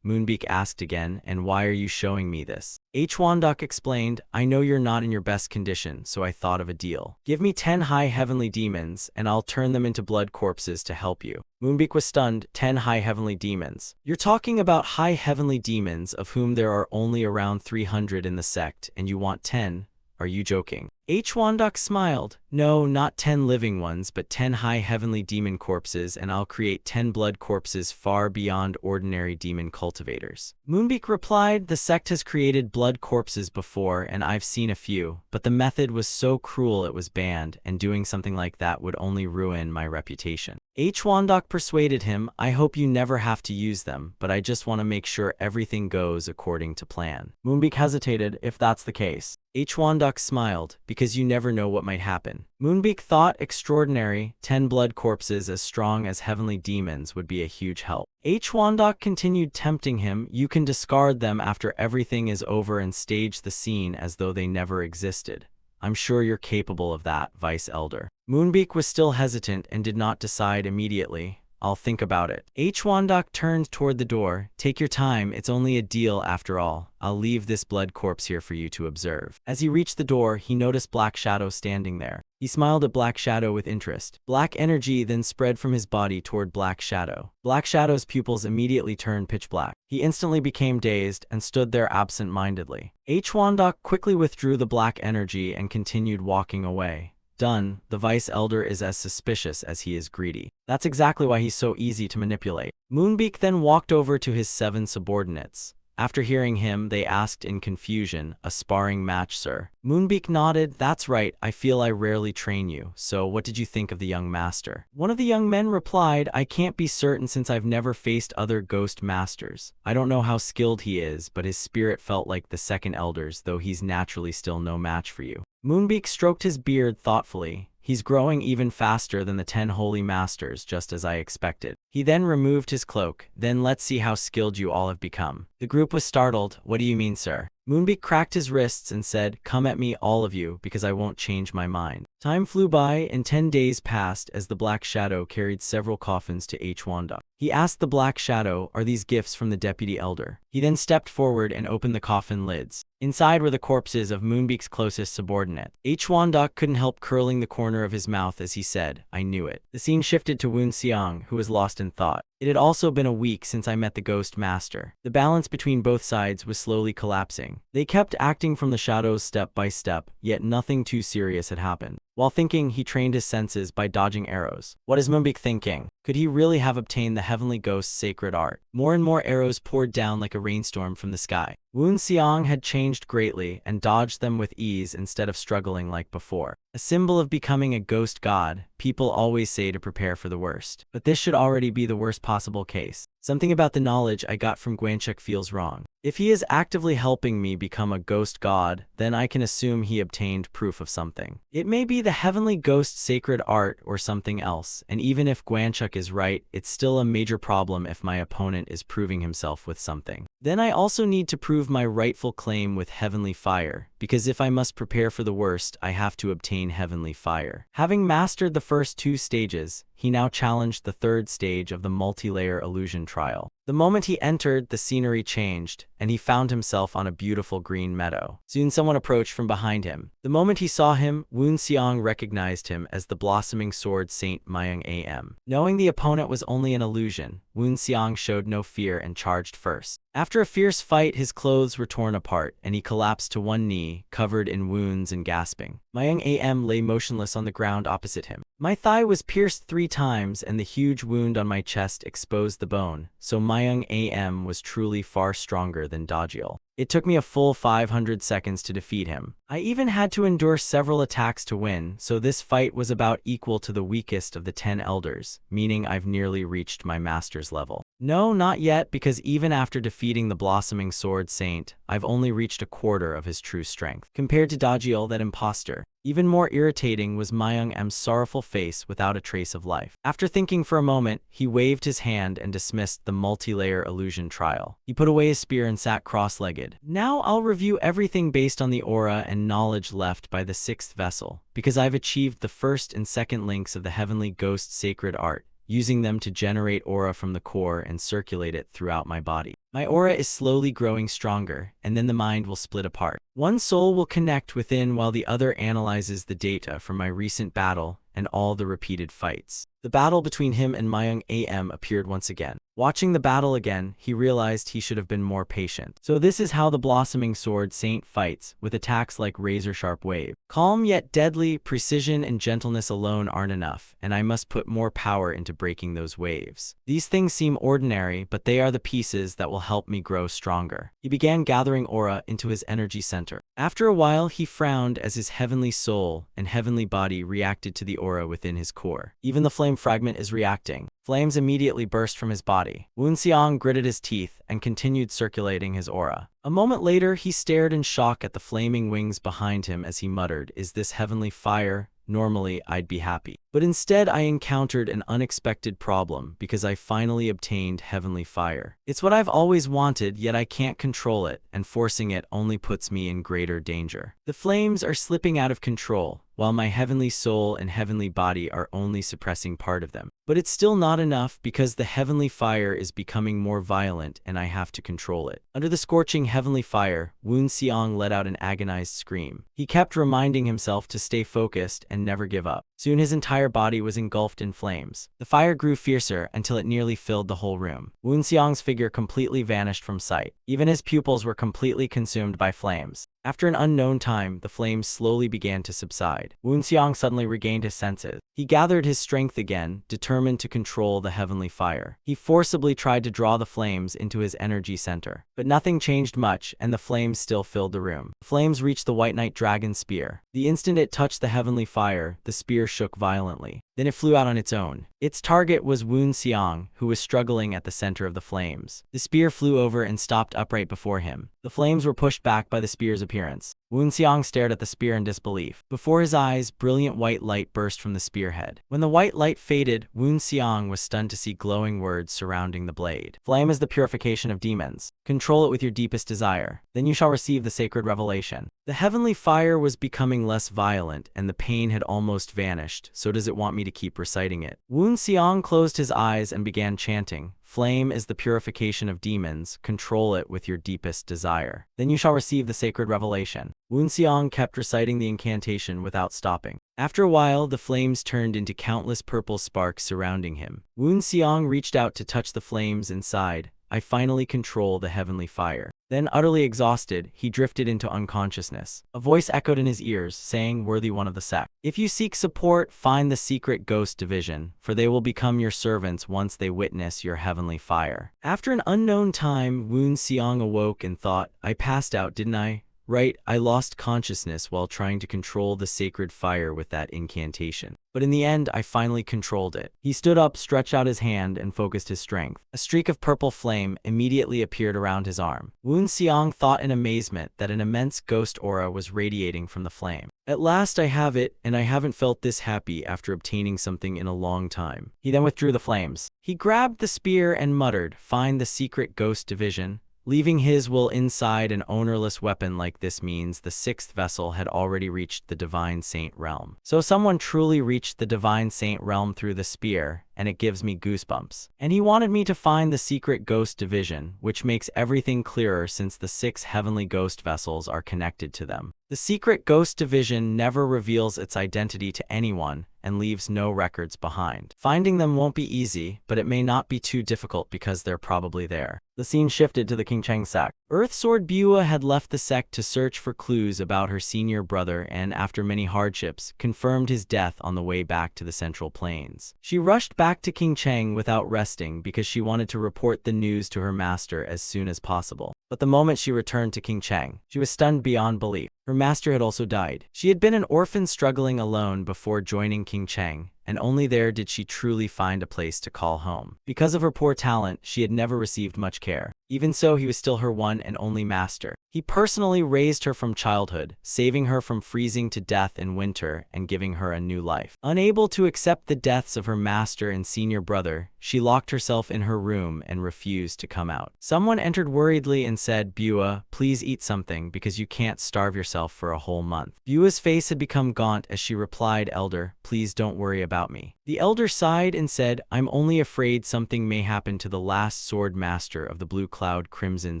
Moonbeak asked again, "And why are you showing me this?" Hwandok explained, "I know you're not in your best condition, so I thought of a deal. Give me 10 high heavenly demons, and I'll turn them into blood corpses to help you." Moonbeak was stunned. 10 high heavenly demons? You're talking about high heavenly demons, of whom there are only around 300 in the sect, and you want 10? Are you joking? Hwandok smiled. "No, not 10 living ones, but 10 high heavenly demon corpses, and I'll create 10 blood corpses far beyond ordinary demon cultivators." Moonbeak replied, "The sect has created blood corpses before, and I've seen a few, but the method was so cruel it was banned, and doing something like that would only ruin my reputation." Hwandok persuaded him, "I hope you never have to use them, but I just want to make sure everything goes according to plan." Moonbeak hesitated. "If that's the case." Hwandok smiled, "Because you never know what might happen." Moonbeak thought, extraordinary. 10 blood corpses as strong as heavenly demons would be a huge help. Hwandok continued tempting him, "You can discard them after everything is over and stage the scene as though they never existed. I'm sure you're capable of that, Vice Elder." Moonbeak was still hesitant and did not decide immediately. "I'll think about it." Hwandok turned toward the door. "Take your time, it's only a deal after all. I'll leave this blood corpse here for you to observe." As he reached the door, he noticed Black Shadow standing there. He smiled at Black Shadow with interest. Black energy then spread from his body toward Black Shadow. Black Shadow's pupils immediately turned pitch black. He instantly became dazed and stood there absent-mindedly. Hwandok quickly withdrew the black energy and continued walking away. Done. The Vice Elder is as suspicious as he is greedy. That's exactly why he's so easy to manipulate. Moonbeak then walked over to his 7 subordinates. After hearing him, they asked in confusion, "A sparring match, sir?" Moonbeak nodded. "That's right, I feel I rarely train you, so what did you think of the young master?" One of the young men replied, "I can't be certain since I've never faced other ghost masters. I don't know how skilled he is, but his spirit felt like the second elder's, though he's naturally still no match for you." Moonbeak stroked his beard thoughtfully. "He's growing even faster than the 10 holy masters, just as I expected." He then removed his cloak. "Then let's see how skilled you all have become." The group was startled. "What do you mean, sir?" Moonbeak cracked his wrists and said, "Come at me, all of you, because I won't change my mind." Time flew by, and 10 days passed as the Black Shadow carried several coffins to Hwandok. He asked the Black Shadow, "Are these gifts from the deputy elder?" He then stepped forward and opened the coffin lids. Inside were the corpses of Moonbeak's closest subordinate. Hwandok couldn't help curling the corner of his mouth as he said, "I knew it." The scene shifted to Woon Seong, who was lost in thought. It had also been a week since I met the Ghost Master. The balance between both sides was slowly collapsing. They kept acting from the shadows step by step, yet nothing too serious had happened. While thinking, he trained his senses by dodging arrows. What is Moonbeak thinking? Could he really have obtained the Heavenly Ghost's sacred art? More and more arrows poured down like a rainstorm from the sky. Woon Seong had changed greatly and dodged them with ease instead of struggling like before. A symbol of becoming a ghost god, people always say to prepare for the worst. But this should already be the worst possible case. Something about the knowledge I got from Gwanchuk feels wrong. If he is actively helping me become a ghost god, then I can assume he obtained proof of something. It may be the Heavenly Ghost's sacred art or something else, and even if Gwanchuk is right, it's still a major problem if my opponent is proving himself with something. Then I also need to prove my rightful claim with Heavenly Fire, because if I must prepare for the worst, I have to obtain Heavenly Fire. Having mastered the first 2 stages, he now challenged the 3rd stage of the multi-layer illusion trial. The moment he entered, the scenery changed, and he found himself on a beautiful green meadow. Soon someone approached from behind him. The moment he saw him, Woon Seong recognized him as the blossoming sword Saint Myung Am. Knowing the opponent was only an illusion, Woon Seong showed no fear and charged first. After a fierce fight, his clothes were torn apart, and he collapsed to one knee, covered in wounds and gasping. Myung Am lay motionless on the ground opposite him. My thigh was pierced 3 times, and the huge wound on my chest exposed the bone, so Myung Am was truly far stronger than Dajiel. It took me a full 500 seconds to defeat him. I even had to endure several attacks to win, so this fight was about equal to the weakest of the 10 elders, meaning I've nearly reached my master's level. No, not yet, because even after defeating the blossoming sword saint, I've only reached a quarter of his true strength. Compared to Dajiel, that imposter. Even more irritating was Myung M's sorrowful face without a trace of life. After thinking for a moment, he waved his hand and dismissed the multi-layer illusion trial. He put away his spear and sat cross-legged. Now I'll review everything based on the aura and knowledge left by the 6th vessel, because I've achieved the 1st and 2nd links of the Heavenly Ghost sacred art, using them to generate aura from the core and circulate it throughout my body. My aura is slowly growing stronger, and then the mind will split apart. One soul will connect within while the other analyzes the data from my recent battle and all the repeated fights. The battle between him and Myung Am appeared once again. Watching the battle again, he realized he should have been more patient. So this is how the blossoming sword saint fights, with attacks like razor-sharp wave. Calm yet deadly, precision and gentleness alone aren't enough, and I must put more power into breaking those waves. These things seem ordinary, but they are the pieces that will help me grow stronger. He began gathering aura into his energy center. After a while, he frowned as his heavenly soul and heavenly body reacted to the aura within his core. Even the flame fragment is reacting. Flames immediately burst from his body. Woon Seong gritted his teeth and continued circulating his aura. A moment later, he stared in shock at the flaming wings behind him as he muttered, "Is this heavenly fire? Normally, I'd be happy. But instead, I encountered an unexpected problem because I finally obtained heavenly fire. It's what I've always wanted, yet I can't control it, and forcing it only puts me in greater danger. The flames are slipping out of control, while my heavenly soul and heavenly body are only suppressing part of them. But it's still not enough because the heavenly fire is becoming more violent and I have to control it." Under the scorching heavenly fire, Woon Seong let out an agonized scream. He kept reminding himself to stay focused and never give up. Soon his entire body was engulfed in flames. The fire grew fiercer until it nearly filled the whole room. Woon Seong's figure completely vanished from sight. Even his pupils were completely consumed by flames. After an unknown time, the flames slowly began to subside. Woon Seong suddenly regained his senses. He gathered his strength again, determined to control the heavenly fire. He forcibly tried to draw the flames into his energy center. But nothing changed much, and the flames still filled the room. The flames reached the White Knight Dragon's spear. The instant it touched the heavenly fire, the spear shook violently. Then it flew out on its own. Its target was Woon Seong, who was struggling at the center of the flames. The spear flew over and stopped upright before him. The flames were pushed back by the spear's appearance. Woon Seong stared at the spear in disbelief. Before his eyes, brilliant white light burst from the spearhead. When the white light faded, Woon Seong was stunned to see glowing words surrounding the blade. "Flame is the purification of demons. Control it with your deepest desire. Then you shall receive the sacred revelation." The heavenly fire was becoming less violent, and the pain had almost vanished, so does it want me to keep reciting it? Woon Seong closed his eyes and began chanting. "Flame is the purification of demons. Control it with your deepest desire. Then you shall receive the sacred revelation." Woon Seong kept reciting the incantation without stopping. After a while, the flames turned into countless purple sparks surrounding him. Woon Seong reached out to touch the flames inside. "I finally control the heavenly fire." Then, utterly exhausted, he drifted into unconsciousness. A voice echoed in his ears, saying, "Worthy one of the sect. If you seek support, find the secret ghost division, for they will become your servants once they witness your heavenly fire." After an unknown time, Woon Seong awoke and thought, "I passed out, didn't I? Right, I lost consciousness while trying to control the sacred fire with that incantation. But in the end, I finally controlled it." He stood up, stretched out his hand, and focused his strength. A streak of purple flame immediately appeared around his arm. Woon Seong thought in amazement that an immense ghost aura was radiating from the flame. "At last I have it, and I haven't felt this happy after obtaining something in a long time." He then withdrew the flames. He grabbed the spear and muttered, "Find the secret ghost division. Leaving his will inside an ownerless weapon like this means the sixth vessel had already reached the Divine Saint realm. So someone truly reached the Divine Saint realm through the spear, and it gives me goosebumps. And he wanted me to find the secret ghost division, which makes everything clearer since the 6 heavenly ghost vessels are connected to them. The secret ghost division never reveals its identity to anyone and leaves no records behind. Finding them won't be easy, but it may not be too difficult because they're probably there. The scene shifted to the King Cheng sect. Earth Sword Bua had left the sect to search for clues about her senior brother and, after many hardships, confirmed his death on the way back to the Central Plains. She rushed back to King Cheng without resting because she wanted to report the news to her master as soon as possible. But the moment she returned to King Cheng, she was stunned beyond belief. Her master had also died. She had been an orphan struggling alone before joining King Cheng, and only there did she truly find a place to call home. Because of her poor talent, she had never received much care. Even so, he was still her one and only master. He personally raised her from childhood, saving her from freezing to death in winter and giving her a new life. Unable to accept the deaths of her master and senior brother, she locked herself in her room and refused to come out. Someone entered worriedly and said, "Bua, please eat something because you can't starve yourself for a whole month." Bua's face had become gaunt as she replied, "Elder, please don't worry about me." The elder sighed and said, "I'm only afraid something may happen to the last sword master of the Blue Cloud Crimson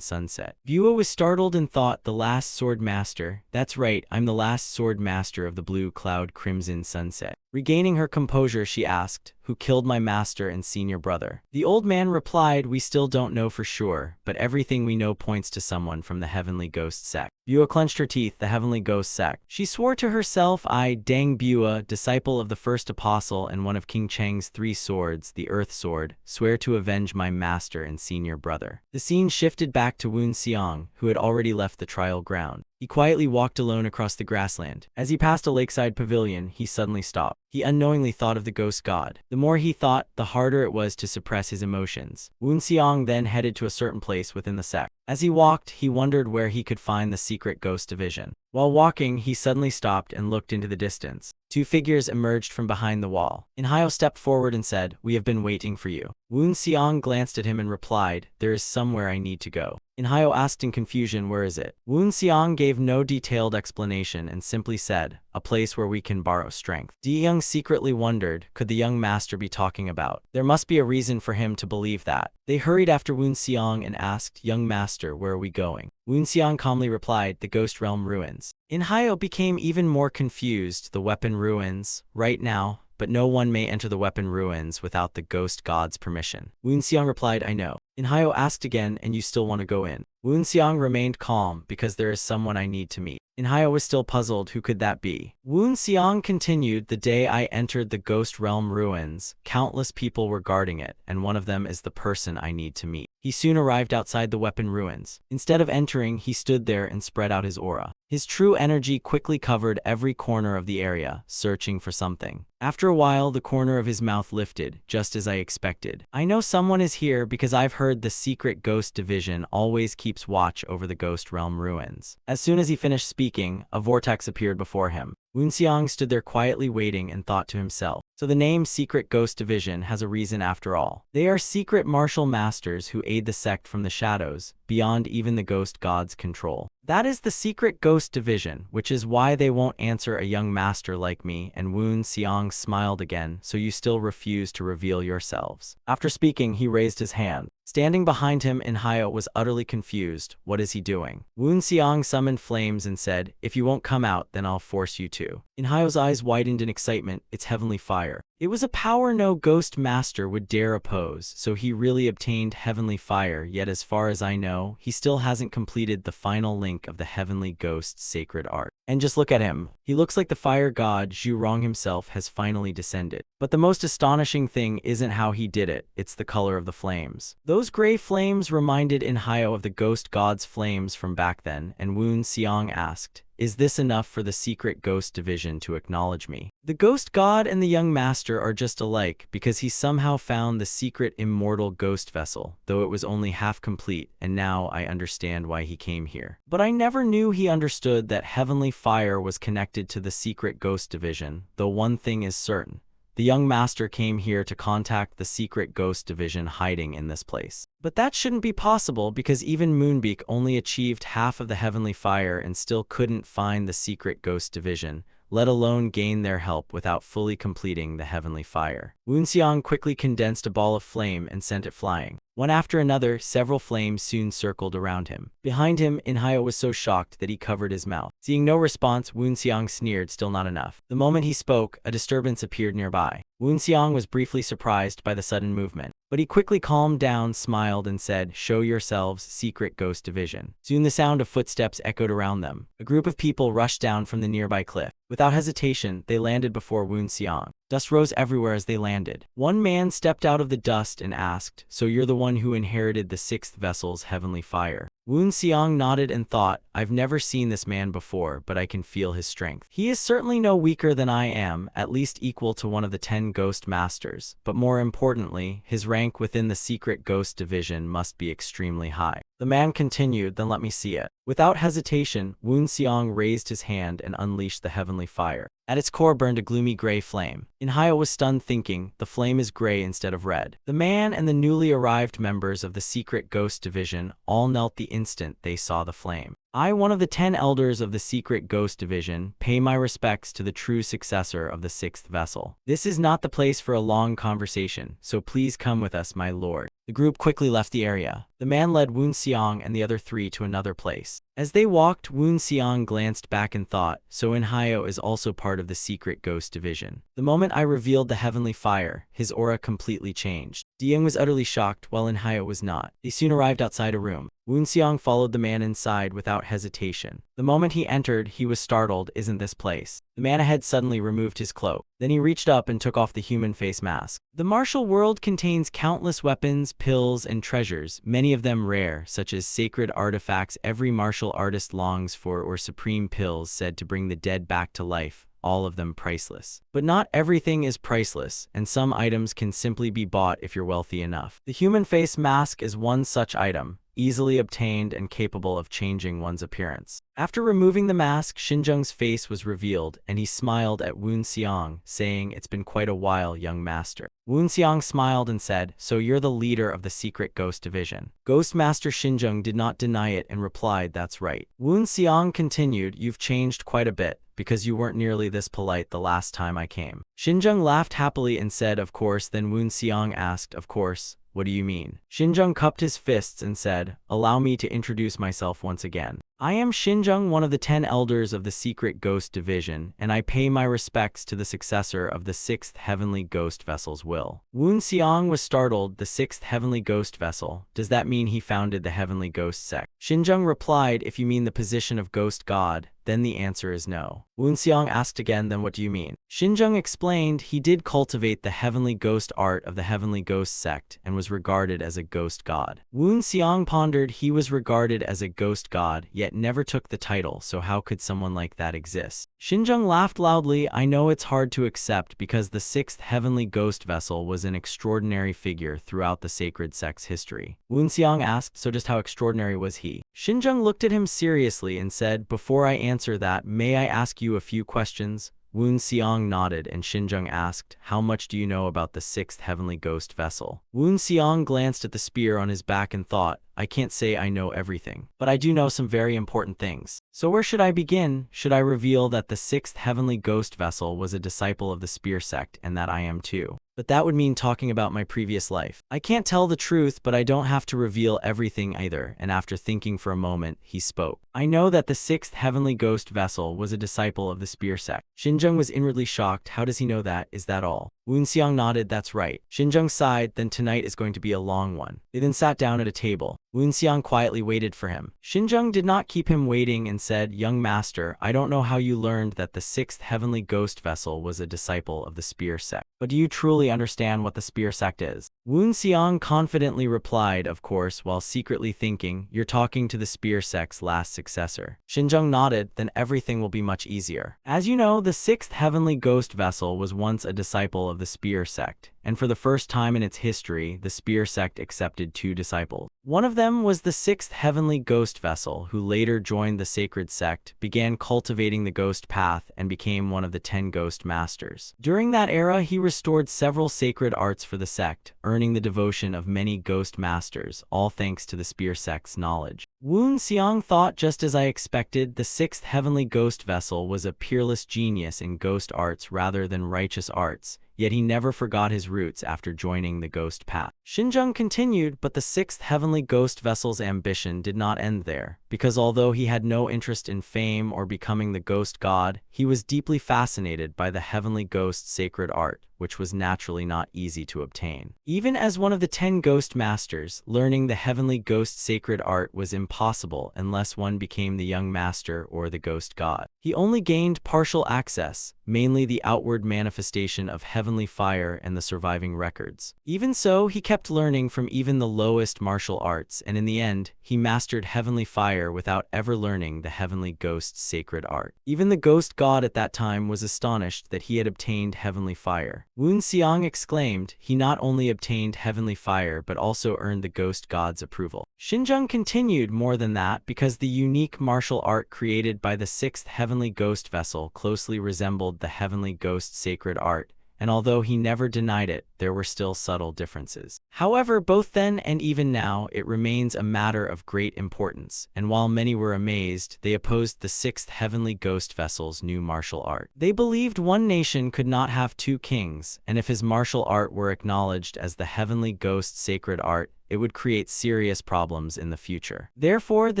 Sunset." Bua was startled and thought, "The last sword master? That's right, I'm the last sword master of the Blue Cloud Crimson Sunset." Regaining her composure, she asked, "Who killed my master and senior brother?" The old man replied, "We still don't know for sure, but everything we know points to someone from the Heavenly Ghost sect." Bua clenched her teeth. The Heavenly Ghost sect. She swore to herself, "I, Dang Bua, disciple of the first apostle and one of King Cheng's 3 swords, the Earth Sword, swear to avenge my master and senior brother." The scene shifted back to Woon Xiang, who had already left the trial ground. He quietly walked alone across the grassland. As he passed a lakeside pavilion, he suddenly stopped. He unknowingly thought of the ghost god. The more he thought, the harder it was to suppress his emotions. Woon Xiang then headed to a certain place within the sect. As he walked, he wondered where he could find the secret ghost division. While walking, he suddenly stopped and looked into the distance. 2 figures emerged from behind the wall. Inhyo stepped forward and said, "We have been waiting for you." Woon Xiang glanced at him and replied, "There is somewhere I need to go." Inhyo asked in confusion, "Where is it?" Woon Xiang gave no detailed explanation and simply said, "A place where we can borrow strength." Di Young secretly wondered, could the young master be talking about? There must be a reason for him to believe that. They hurried after Woon Xiang and asked, "Young master, where are we going?" Woon Xiang calmly replied, "The Ghost Realm ruins." Inhyo became even more confused. The weapon ruins, right now, but no one may enter the weapon ruins without the ghost god's permission. Woon Xiang replied, "I know." Inhyo asked again, "And you still want to go in?" Woon Xiang remained calm, "Because there is someone I need to meet." Inhyo was still puzzled. Who could that be? Woon Xiang continued, "The day I entered the Ghost Realm ruins, countless people were guarding it, and one of them is the person I need to meet." He soon arrived outside the weapon ruins. Instead of entering, he stood there and spread out his aura. His true energy quickly covered every corner of the area, searching for something. After a while, the corner of his mouth lifted, just as I expected. "I know someone is here because I've heard the secret ghost division always keeps watch over the Ghost Realm ruins." As soon as he finished speaking, a vortex appeared before him. Woon Xiang stood there quietly waiting and thought to himself, so the name Secret Ghost Division has a reason after all. They are secret martial masters who aid the sect from the shadows, beyond even the ghost god's control. That is the Secret Ghost Division, which is why they won't answer a young master like me. And Woon Xiang smiled again, "So you still refuse to reveal yourselves?" After speaking, he raised his hand. Standing behind him, Inhyo was utterly confused. What is he doing? Woon Xiang summoned flames and said, "If you won't come out, then I'll force you to." Inhyo's eyes widened in excitement. It's heavenly fire. It was a power no ghost master would dare oppose, so he really obtained heavenly fire, yet as far as I know, he still hasn't completed the final link of the heavenly ghost's sacred art. And just look at him. He looks like the fire god Zhu Rong himself has finally descended. But the most astonishing thing isn't how he did it, it's the color of the flames. Those gray flames reminded Inhyo of the ghost god's flames from back then, and Woon Xiang asked, "Is this enough for the secret ghost division to acknowledge me?" The ghost god and the young master are just alike because he somehow found the secret immortal ghost vessel, though it was only half complete, and now I understand why he came here. But I never knew he understood that heavenly fire was connected to the secret ghost division, though one thing is certain. The young master came here to contact the secret ghost division hiding in this place. But that shouldn't be possible because even Moonbeak only achieved half of the heavenly fire and still couldn't find the secret ghost division, let alone gain their help without fully completing the heavenly fire. Woonseong quickly condensed a ball of flame and sent it flying. One after another, several flames soon circled around him. Behind him, Inhyo was so shocked that he covered his mouth. Seeing no response, Woonseong sneered, still not enough. The moment he spoke, a disturbance appeared nearby. Woonseong was briefly surprised by the sudden movement, but he quickly calmed down, smiled, and said, "Show yourselves, secret ghost division." Soon the sound of footsteps echoed around them. A group of people rushed down from the nearby cliff. Without hesitation, they landed before Woonseong. Dust rose everywhere as they landed. One man stepped out of the dust and asked, "So you're the one who inherited the sixth vessel's heavenly fire?" Woonseong nodded and thought, "I've never seen this man before, but I can feel his strength. He is certainly no weaker than I am, at least equal to one of the 10 ghost masters, but more importantly, his rank within the secret ghost division must be extremely high." The man continued, "Then let me see it." Without hesitation, Woonseong raised his hand and unleashed the heavenly fire. At its core burned a gloomy gray flame. Inhyo was stunned, thinking, the flame is gray instead of red. The man and the newly arrived members of the secret ghost division all knelt the instant they saw the flame. "I, one of the 10 elders of the secret ghost division, pay my respects to the true successor of the sixth vessel. This is not the place for a long conversation, so please come with us, my lord." The group quickly left the area. The man led Woonseong and the other 3 to another place. As they walked, Woonseong glanced back and thought, so Inhyo is also part of the secret ghost division. The moment I revealed the heavenly fire, his aura completely changed. Dieng was utterly shocked, while Inhyo was not. They soon arrived outside a room. Woonseong followed the man inside without hesitation. The moment he entered, he was startled. "Isn't this place?" The man ahead suddenly removed his cloak. Then he reached up and took off the human face mask. The martial world contains countless weapons, pills, and treasures, many of them rare, such as sacred artifacts every martial artist longs for, or supreme pills said to bring the dead back to life, all of them priceless. But not everything is priceless, and some items can simply be bought if you're wealthy enough. The human face mask is one such item, easily obtained and capable of changing one's appearance. After removing the mask, Shinjung's face was revealed, and he smiled at Woonseong, saying, "It's been quite a while, young master." Woonseong smiled and said, "So you're the leader of the secret ghost division." Ghost Master Shinjung did not deny it and replied, "That's right." Woonseong continued, "You've changed quite a bit, because you weren't nearly this polite the last time I came." Shinjung laughed happily and said, "Of course." Then Woonseong asked, "Of course? What do you mean?" Shinjung cupped his fists and said, "Allow me to introduce myself once again. I am Shinjung, one of the 10 elders of the secret ghost division, and I pay my respects to the successor of the 6th heavenly ghost vessel's will." Woonseong was startled. "The 6th heavenly ghost vessel? Does that mean he founded the heavenly ghost sect?" Shinjung replied, "If you mean the position of ghost god, then the answer is no." Woonseong asked again, "Then what do you mean?" Shinjung explained he did cultivate the heavenly ghost art of the heavenly ghost sect and was regarded as a ghost god. Woonseong pondered. He was regarded as a ghost god, yet never took the title, so how could someone like that exist? Shinjung laughed loudly. "I know it's hard to accept because the 6th heavenly ghost vessel was an extraordinary figure throughout the sacred sect's history." Woonseong asked, "So just how extraordinary was he?" Shinjung looked at him seriously and said, "Before I answer that, may I ask you a few questions?" Woonseong nodded, and Shinjung asked, "How much do you know about the 6th heavenly ghost vessel?" Woonseong glanced at the spear on his back and thought, "I can't say I know everything, but I do know some very important things. So where should I begin? Should I reveal that the 6th heavenly ghost vessel was a disciple of the spear sect and that I am too? But that would mean talking about my previous life. I can't tell the truth, but I don't have to reveal everything either." And after thinking for a moment, he spoke. "I know that the 6th heavenly ghost vessel was a disciple of the spear sect." Shinjung was inwardly shocked. "How does he know that? Is that all?" Woonseong nodded. "That's right." Shinjung sighed. "Then tonight is going to be a long one." They then sat down at a table. Woonseong quietly waited for him. Shinjung did not keep him waiting and said, "Young master, I don't know how you learned that the 6th heavenly ghost vessel was a disciple of the spear sect, but do you truly understand what the spear sect is?" Woonseong confidently replied, "Of course," while secretly thinking, "You're talking to the spear sect's last successor." Shinjung nodded. "Then everything will be much easier. As you know, the 6th heavenly ghost vessel was once a disciple of of the Spear sect, and for the first time in its history, the Spear sect accepted 2 disciples. One of them was the 6th heavenly ghost vessel, who later joined the sacred sect, began cultivating the ghost path, and became one of the 10 ghost masters. During that era, he restored several sacred arts for the sect, earning the devotion of many ghost masters, all thanks to the Spear sect's knowledge. Woon Seong thought, just as I expected, the 6th heavenly ghost vessel was a peerless genius in ghost arts rather than righteous arts, yet he never forgot his roots after joining the ghost path. Xinzheng continued, but the 6th heavenly ghost vessel's ambition did not end there, because although he had no interest in fame or becoming the ghost god, he was deeply fascinated by the heavenly ghost sacred art, which was naturally not easy to obtain. Even as one of the 10 ghost masters, learning the heavenly ghost sacred art was impossible unless one became the young master or the ghost god. He only gained partial access, mainly the outward manifestation of heavenly fire and the surviving records. Even so, he kept learning from even the lowest martial arts, and in the end, he mastered heavenly fire without ever learning the heavenly ghost sacred art. Even the ghost god at that time was astonished that he had obtained heavenly fire. Woon Seong exclaimed, he not only obtained heavenly fire but also earned the ghost god's approval. Xinzheng continued, more than that, because the unique martial art created by the 6th heavenly ghost vessel closely resembled the heavenly ghost sacred art, and although he never denied it, there were still subtle differences. However, both then and even now, it remains a matter of great importance, and while many were amazed, they opposed the 6th heavenly ghost vessel's new martial art. They believed one nation could not have 2 kings, and if his martial art were acknowledged as the heavenly ghost sacred art, it would create serious problems in the future. Therefore, the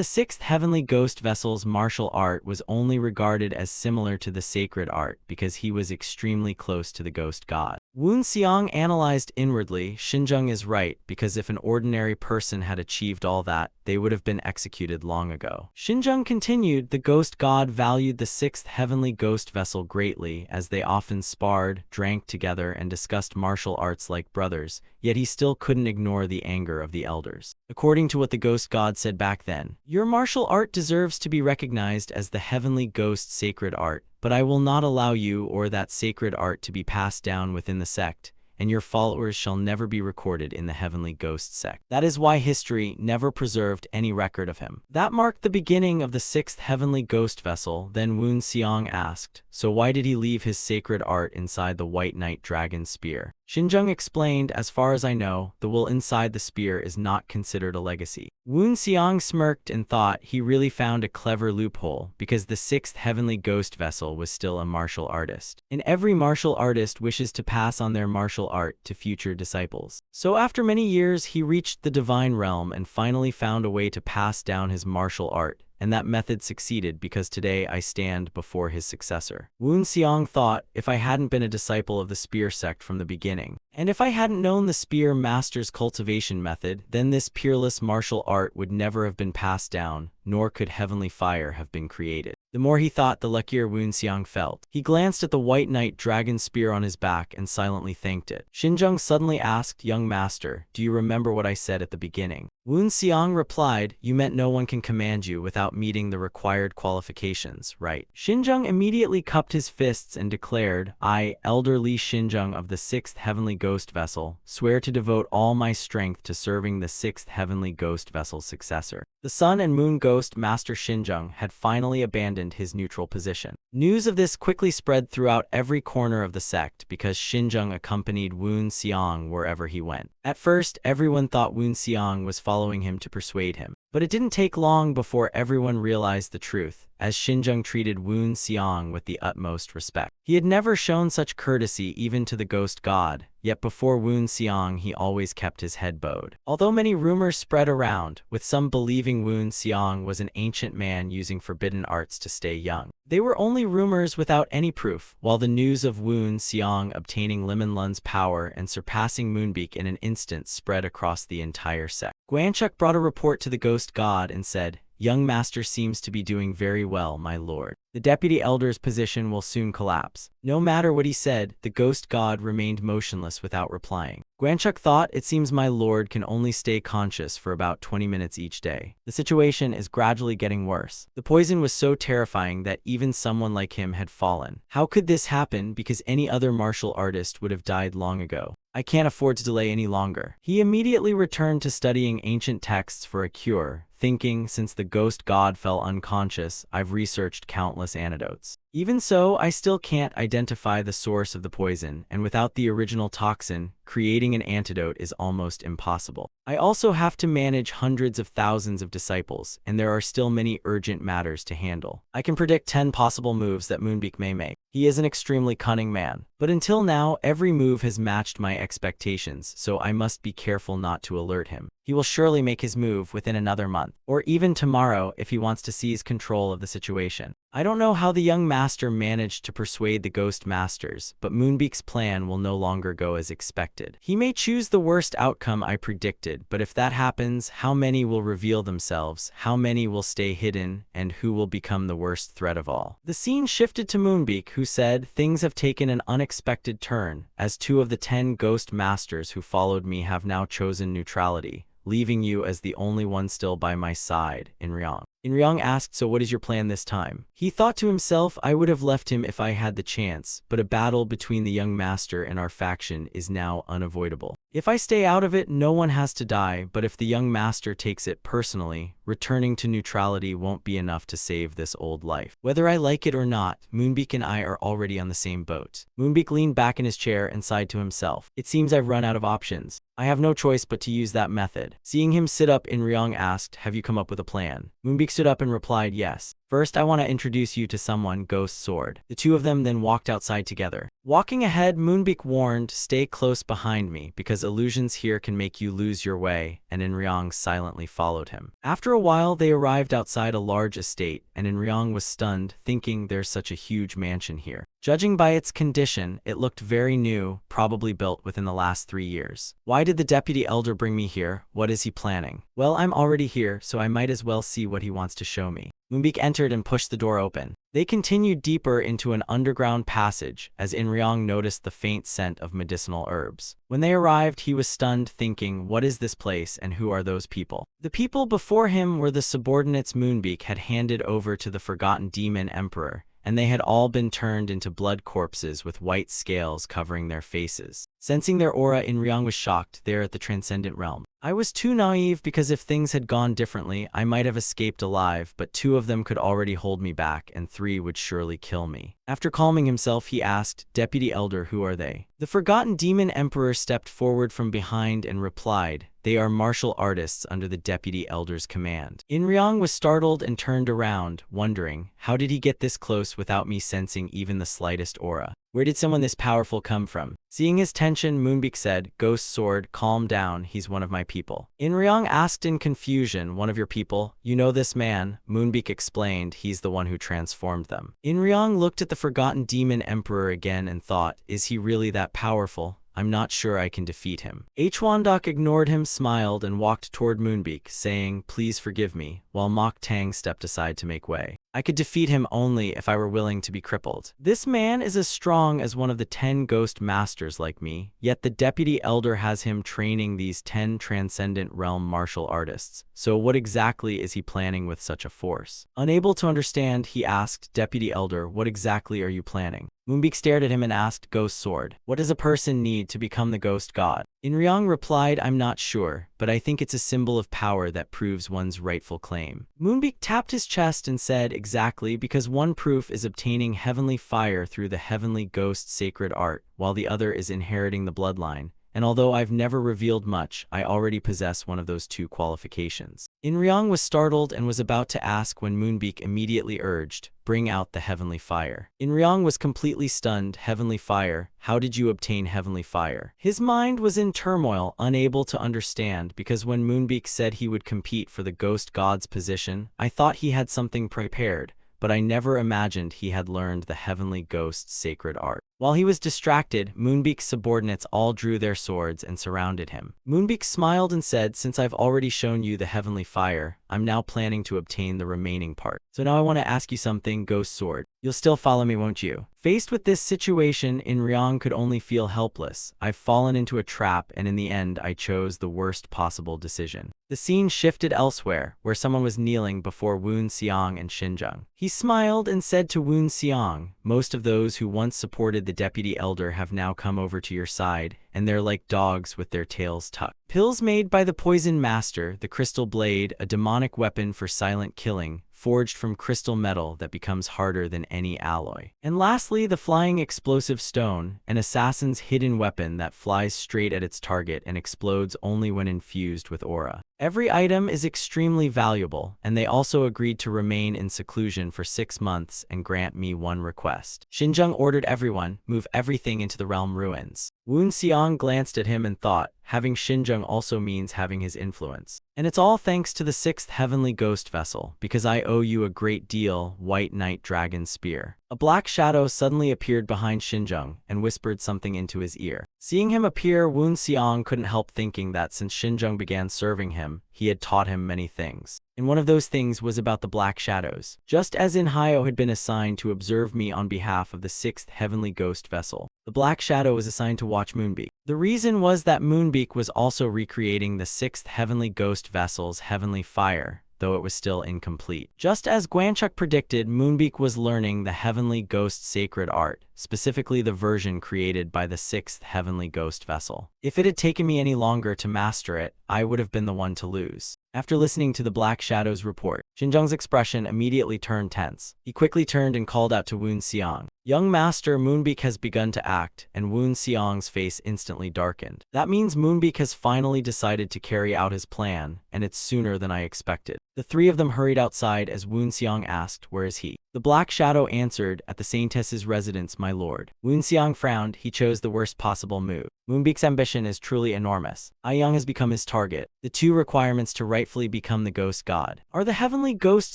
6th heavenly ghost vessel's martial art was only regarded as similar to the sacred art because he was extremely close to the ghost god. Woon Seong analyzed inwardly, Xinzheng is right, because if an ordinary person had achieved all that, they would have been executed long ago. Xinzheng continued, the ghost god valued the 6th heavenly ghost vessel greatly, as they often sparred, drank together, and discussed martial arts like brothers, yet he still couldn't ignore the anger of the elders. According to what the ghost god said back then, your martial art deserves to be recognized as the heavenly ghost sacred art, but I will not allow you or that sacred art to be passed down within the sect, and your followers shall never be recorded in the heavenly ghost sect. That is why history never preserved any record of him. That marked the beginning of the 6th heavenly ghost vessel. Then Woon Seong asked, so why did he leave his sacred art inside the White Knight Dragon Spear? Xinzheng explained, as far as I know, the will inside the spear is not considered a legacy. Woon Seong smirked and thought he really found a clever loophole, because the 6th heavenly ghost vessel was still a martial artist. And every martial artist wishes to pass on their martial art to future disciples. So after many years, he reached the divine realm and finally found a way to pass down his martial art. And that method succeeded because today I stand before his successor. Woon Seong thought, if I hadn't been a disciple of the Spear sect from the beginning, and if I hadn't known the Spear master's cultivation method, then this peerless martial art would never have been passed down, nor could heavenly fire have been created. The more he thought, the luckier Woon Seong felt. He glanced at the White Knight Dragon Spear on his back and silently thanked it. Xinzheng suddenly asked, young master, do you remember what I said at the beginning? Woon Seong replied, you meant no one can command you without meeting the required qualifications, right? Xinzheng immediately cupped his fists and declared, I, elderly Xinzheng of the 6th heavenly ghost vessel, swear to devote all my strength to serving the 6th heavenly ghost vessel's successor. The Sun and Moon Ghost Master Xinzheng had finally abandoned his neutral position. News of this quickly spread throughout every corner of the sect because Xinzheng accompanied Woon Seong wherever he went. At first, everyone thought Woon Seong was following him to persuade him. But it didn't take long before everyone realized the truth, as Xinzheng treated Woon Seong with the utmost respect. He had never shown such courtesy even to the ghost god, yet before Woon Seong he always kept his head bowed. Although many rumors spread around, with some believing Woon Seong was an ancient man using forbidden arts to stay young. They were only rumors without any proof, while the news of Woon Seong obtaining Lemon Lun's power and surpassing Moonbeak in an instant spread across the entire sect. Guanchuk brought a report to the ghost god and said, Young master seems to be doing very well, my lord. The deputy elder's position will soon collapse. No matter what he said, the ghost god remained motionless without replying. Guanchuk thought, it seems my lord can only stay conscious for about 20 minutes each day. The situation is gradually getting worse. The poison was so terrifying that even someone like him had fallen. How could this happen? Because any other martial artist would have died long ago. I can't afford to delay any longer. He immediately returned to studying ancient texts for a cure, thinking, since the ghost god fell unconscious, I've researched countless antidotes. Even so, I still can't identify the source of the poison, and without the original toxin, creating an antidote is almost impossible. I also have to manage hundreds of thousands of disciples, and there are still many urgent matters to handle. I can predict 10 possible moves that Moonbeak may make. He is an extremely cunning man. But until now, every move has matched my expectations, so I must be careful not to alert him. He will surely make his move within another month, or even tomorrow if he wants to seize control of the situation. I don't know how the young master managed to persuade the ghost masters, but Moonbeak's plan will no longer go as expected. He may choose the worst outcome I predicted, but if that happens, how many will reveal themselves, how many will stay hidden, and who will become the worst threat of all? The scene shifted to Moonbeak, who said, things have taken an unexpected turn, as 2 of the 10 ghost masters who followed me have now chosen neutrality, leaving you as the only one still by my side, Inryong. Inryong asked, so what is your plan this time? He thought to himself, I would have left him if I had the chance, but a battle between the young master and our faction is now unavoidable. If I stay out of it, no one has to die, but if the young master takes it personally, returning to neutrality won't be enough to save this old life. Whether I like it or not, Moonbeak and I are already on the same boat. Moonbeak leaned back in his chair and sighed to himself. It seems I've run out of options. I have no choice but to use that method. Seeing him sit up, Inryong asked, have you come up with a plan? Moonbeak stood up and replied, yes. First, I want to introduce you to someone, Ghost Sword. The 2 of them then walked outside together. Walking ahead, Moonbeak warned, stay close behind me, because illusions here can make you lose your way, and Inryong silently followed him. After a while, they arrived outside a large estate, and Inryong was stunned, thinking there's such a huge mansion here. Judging by its condition, it looked very new, probably built within the last 3 years. Why did the deputy elder bring me here? What is he planning? Well, I'm already here, so I might as well see what he wants to show me. Moonbeak entered and pushed the door open. They continued deeper into an underground passage, as Inryong noticed the faint scent of medicinal herbs. When they arrived, he was stunned, thinking, what is this place and who are those people? The people before him were the subordinates Moonbeak had handed over to the forgotten demon emperor, and they had all been turned into blood corpses with white scales covering their faces. Sensing their aura, Inryong was shocked. They're at the transcendent realm. I was too naive, because if things had gone differently, I might have escaped alive, but 2 of them could already hold me back, and 3 would surely kill me. After calming himself, he asked, Deputy Elder, who are they? The forgotten demon emperor stepped forward from behind and replied, they are martial artists under the Deputy Elder's command. Inryong was startled and turned around, wondering, how did he get this close without me sensing even the slightest aura? Where did someone this powerful come from? Seeing his tension, Moonbeak said, Ghost Sword, calm down, he's one of my people. Inryong asked in confusion, one of your people? You know this man? Moonbeak explained, he's the one who transformed them. Inryong looked at the forgotten demon emperor again and thought, is he really that powerful? I'm not sure I can defeat him. Hwandok ignored him, smiled, and walked toward Moonbeak, saying, please forgive me, while Mok Tang stepped aside to make way. I could defeat him only if I were willing to be crippled. This man is as strong as one of the 10 ghost masters like me, yet the Deputy Elder has him training these 10 transcendent realm martial artists. So what exactly is he planning with such a force? Unable to understand, he asked, Deputy Elder, what exactly are you planning? Moonbeak stared at him and asked, Ghost Sword, what does a person need to become the ghost god? Inryong replied, I'm not sure, but I think it's a symbol of power that proves one's rightful claim. Moonbeak tapped his chest and said, exactly, because one proof is obtaining heavenly fire through the heavenly ghost sacred art, while the other is inheriting the bloodline. And although I've never revealed much, I already possess one of those 2 qualifications. Inryong was startled and was about to ask when Moonbeak immediately urged, bring out the heavenly fire. Inryong was completely stunned. Heavenly fire? How did you obtain heavenly fire? His mind was in turmoil, unable to understand, because when Moonbeak said he would compete for the ghost god's position, I thought he had something prepared, but I never imagined he had learned the heavenly ghost's sacred art. While he was distracted, Moonbeak's subordinates all drew their swords and surrounded him. Moonbeak smiled and said, "Since I've already shown you the heavenly fire, I'm now planning to obtain the remaining part. So now I want to ask you something, Ghost Sword. You'll still follow me, won't you?" Faced with this situation, Inryang could only feel helpless. "I've fallen into a trap, and in the end, I chose the worst possible decision." The scene shifted elsewhere, where someone was kneeling before Woon Seong and Shinjung. He smiled and said to Woon Seong, "Most of those who once supported the deputy elder have now come over to your side, and they're like dogs with their tails tucked." Pills made by the Poison Master, the Crystal Blade, a demonic weapon for silent killing, forged from crystal metal that becomes harder than any alloy. And lastly, the Flying Explosive Stone, an assassin's hidden weapon that flies straight at its target and explodes only when infused with aura. Every item is extremely valuable, and they also agreed to remain in seclusion for 6 months and grant me one request. Shinjung ordered everyone, move everything into the realm ruins. Woon Seong glanced at him and thought, having Shinjung also means having his influence. "And it's all thanks to the 6th heavenly ghost vessel, because I owe you a great deal, White Knight Dragon Spear." A black shadow suddenly appeared behind Shinjung and whispered something into his ear. Seeing him appear, Woon Seong couldn't help thinking that since Shinjung began serving him, he had taught him many things. And one of those things was about the black shadows. Just as Inhyo had been assigned to observe me on behalf of the 6th heavenly ghost vessel, the black shadow was assigned to watch Moonbeak. The reason was that Moonbeak was also recreating the 6th heavenly ghost vessel's heavenly fire, though it was still incomplete. Just as Gwanchuk predicted, Moonbeak was learning the heavenly ghost sacred art, specifically the version created by the 6th heavenly ghost vessel. If it had taken me any longer to master it, I would have been the one to lose. After listening to the Black Shadow's report, Shinjung's expression immediately turned tense. He quickly turned and called out to Woon Seong. "Young Master, Moonbeak has begun to act," and Woon Seong's face instantly darkened. "That means Moonbeak has finally decided to carry out his plan, and it's sooner than I expected." The three of them hurried outside as Woon Seong asked, "Where is he?" The Black Shadow answered, "At the Saintess's residence, my lord." Woon Seong frowned. He chose the worst possible move. Moonbeak's ambition is truly enormous. Young has become his target. The two requirements to rightfully become the ghost god are the heavenly ghost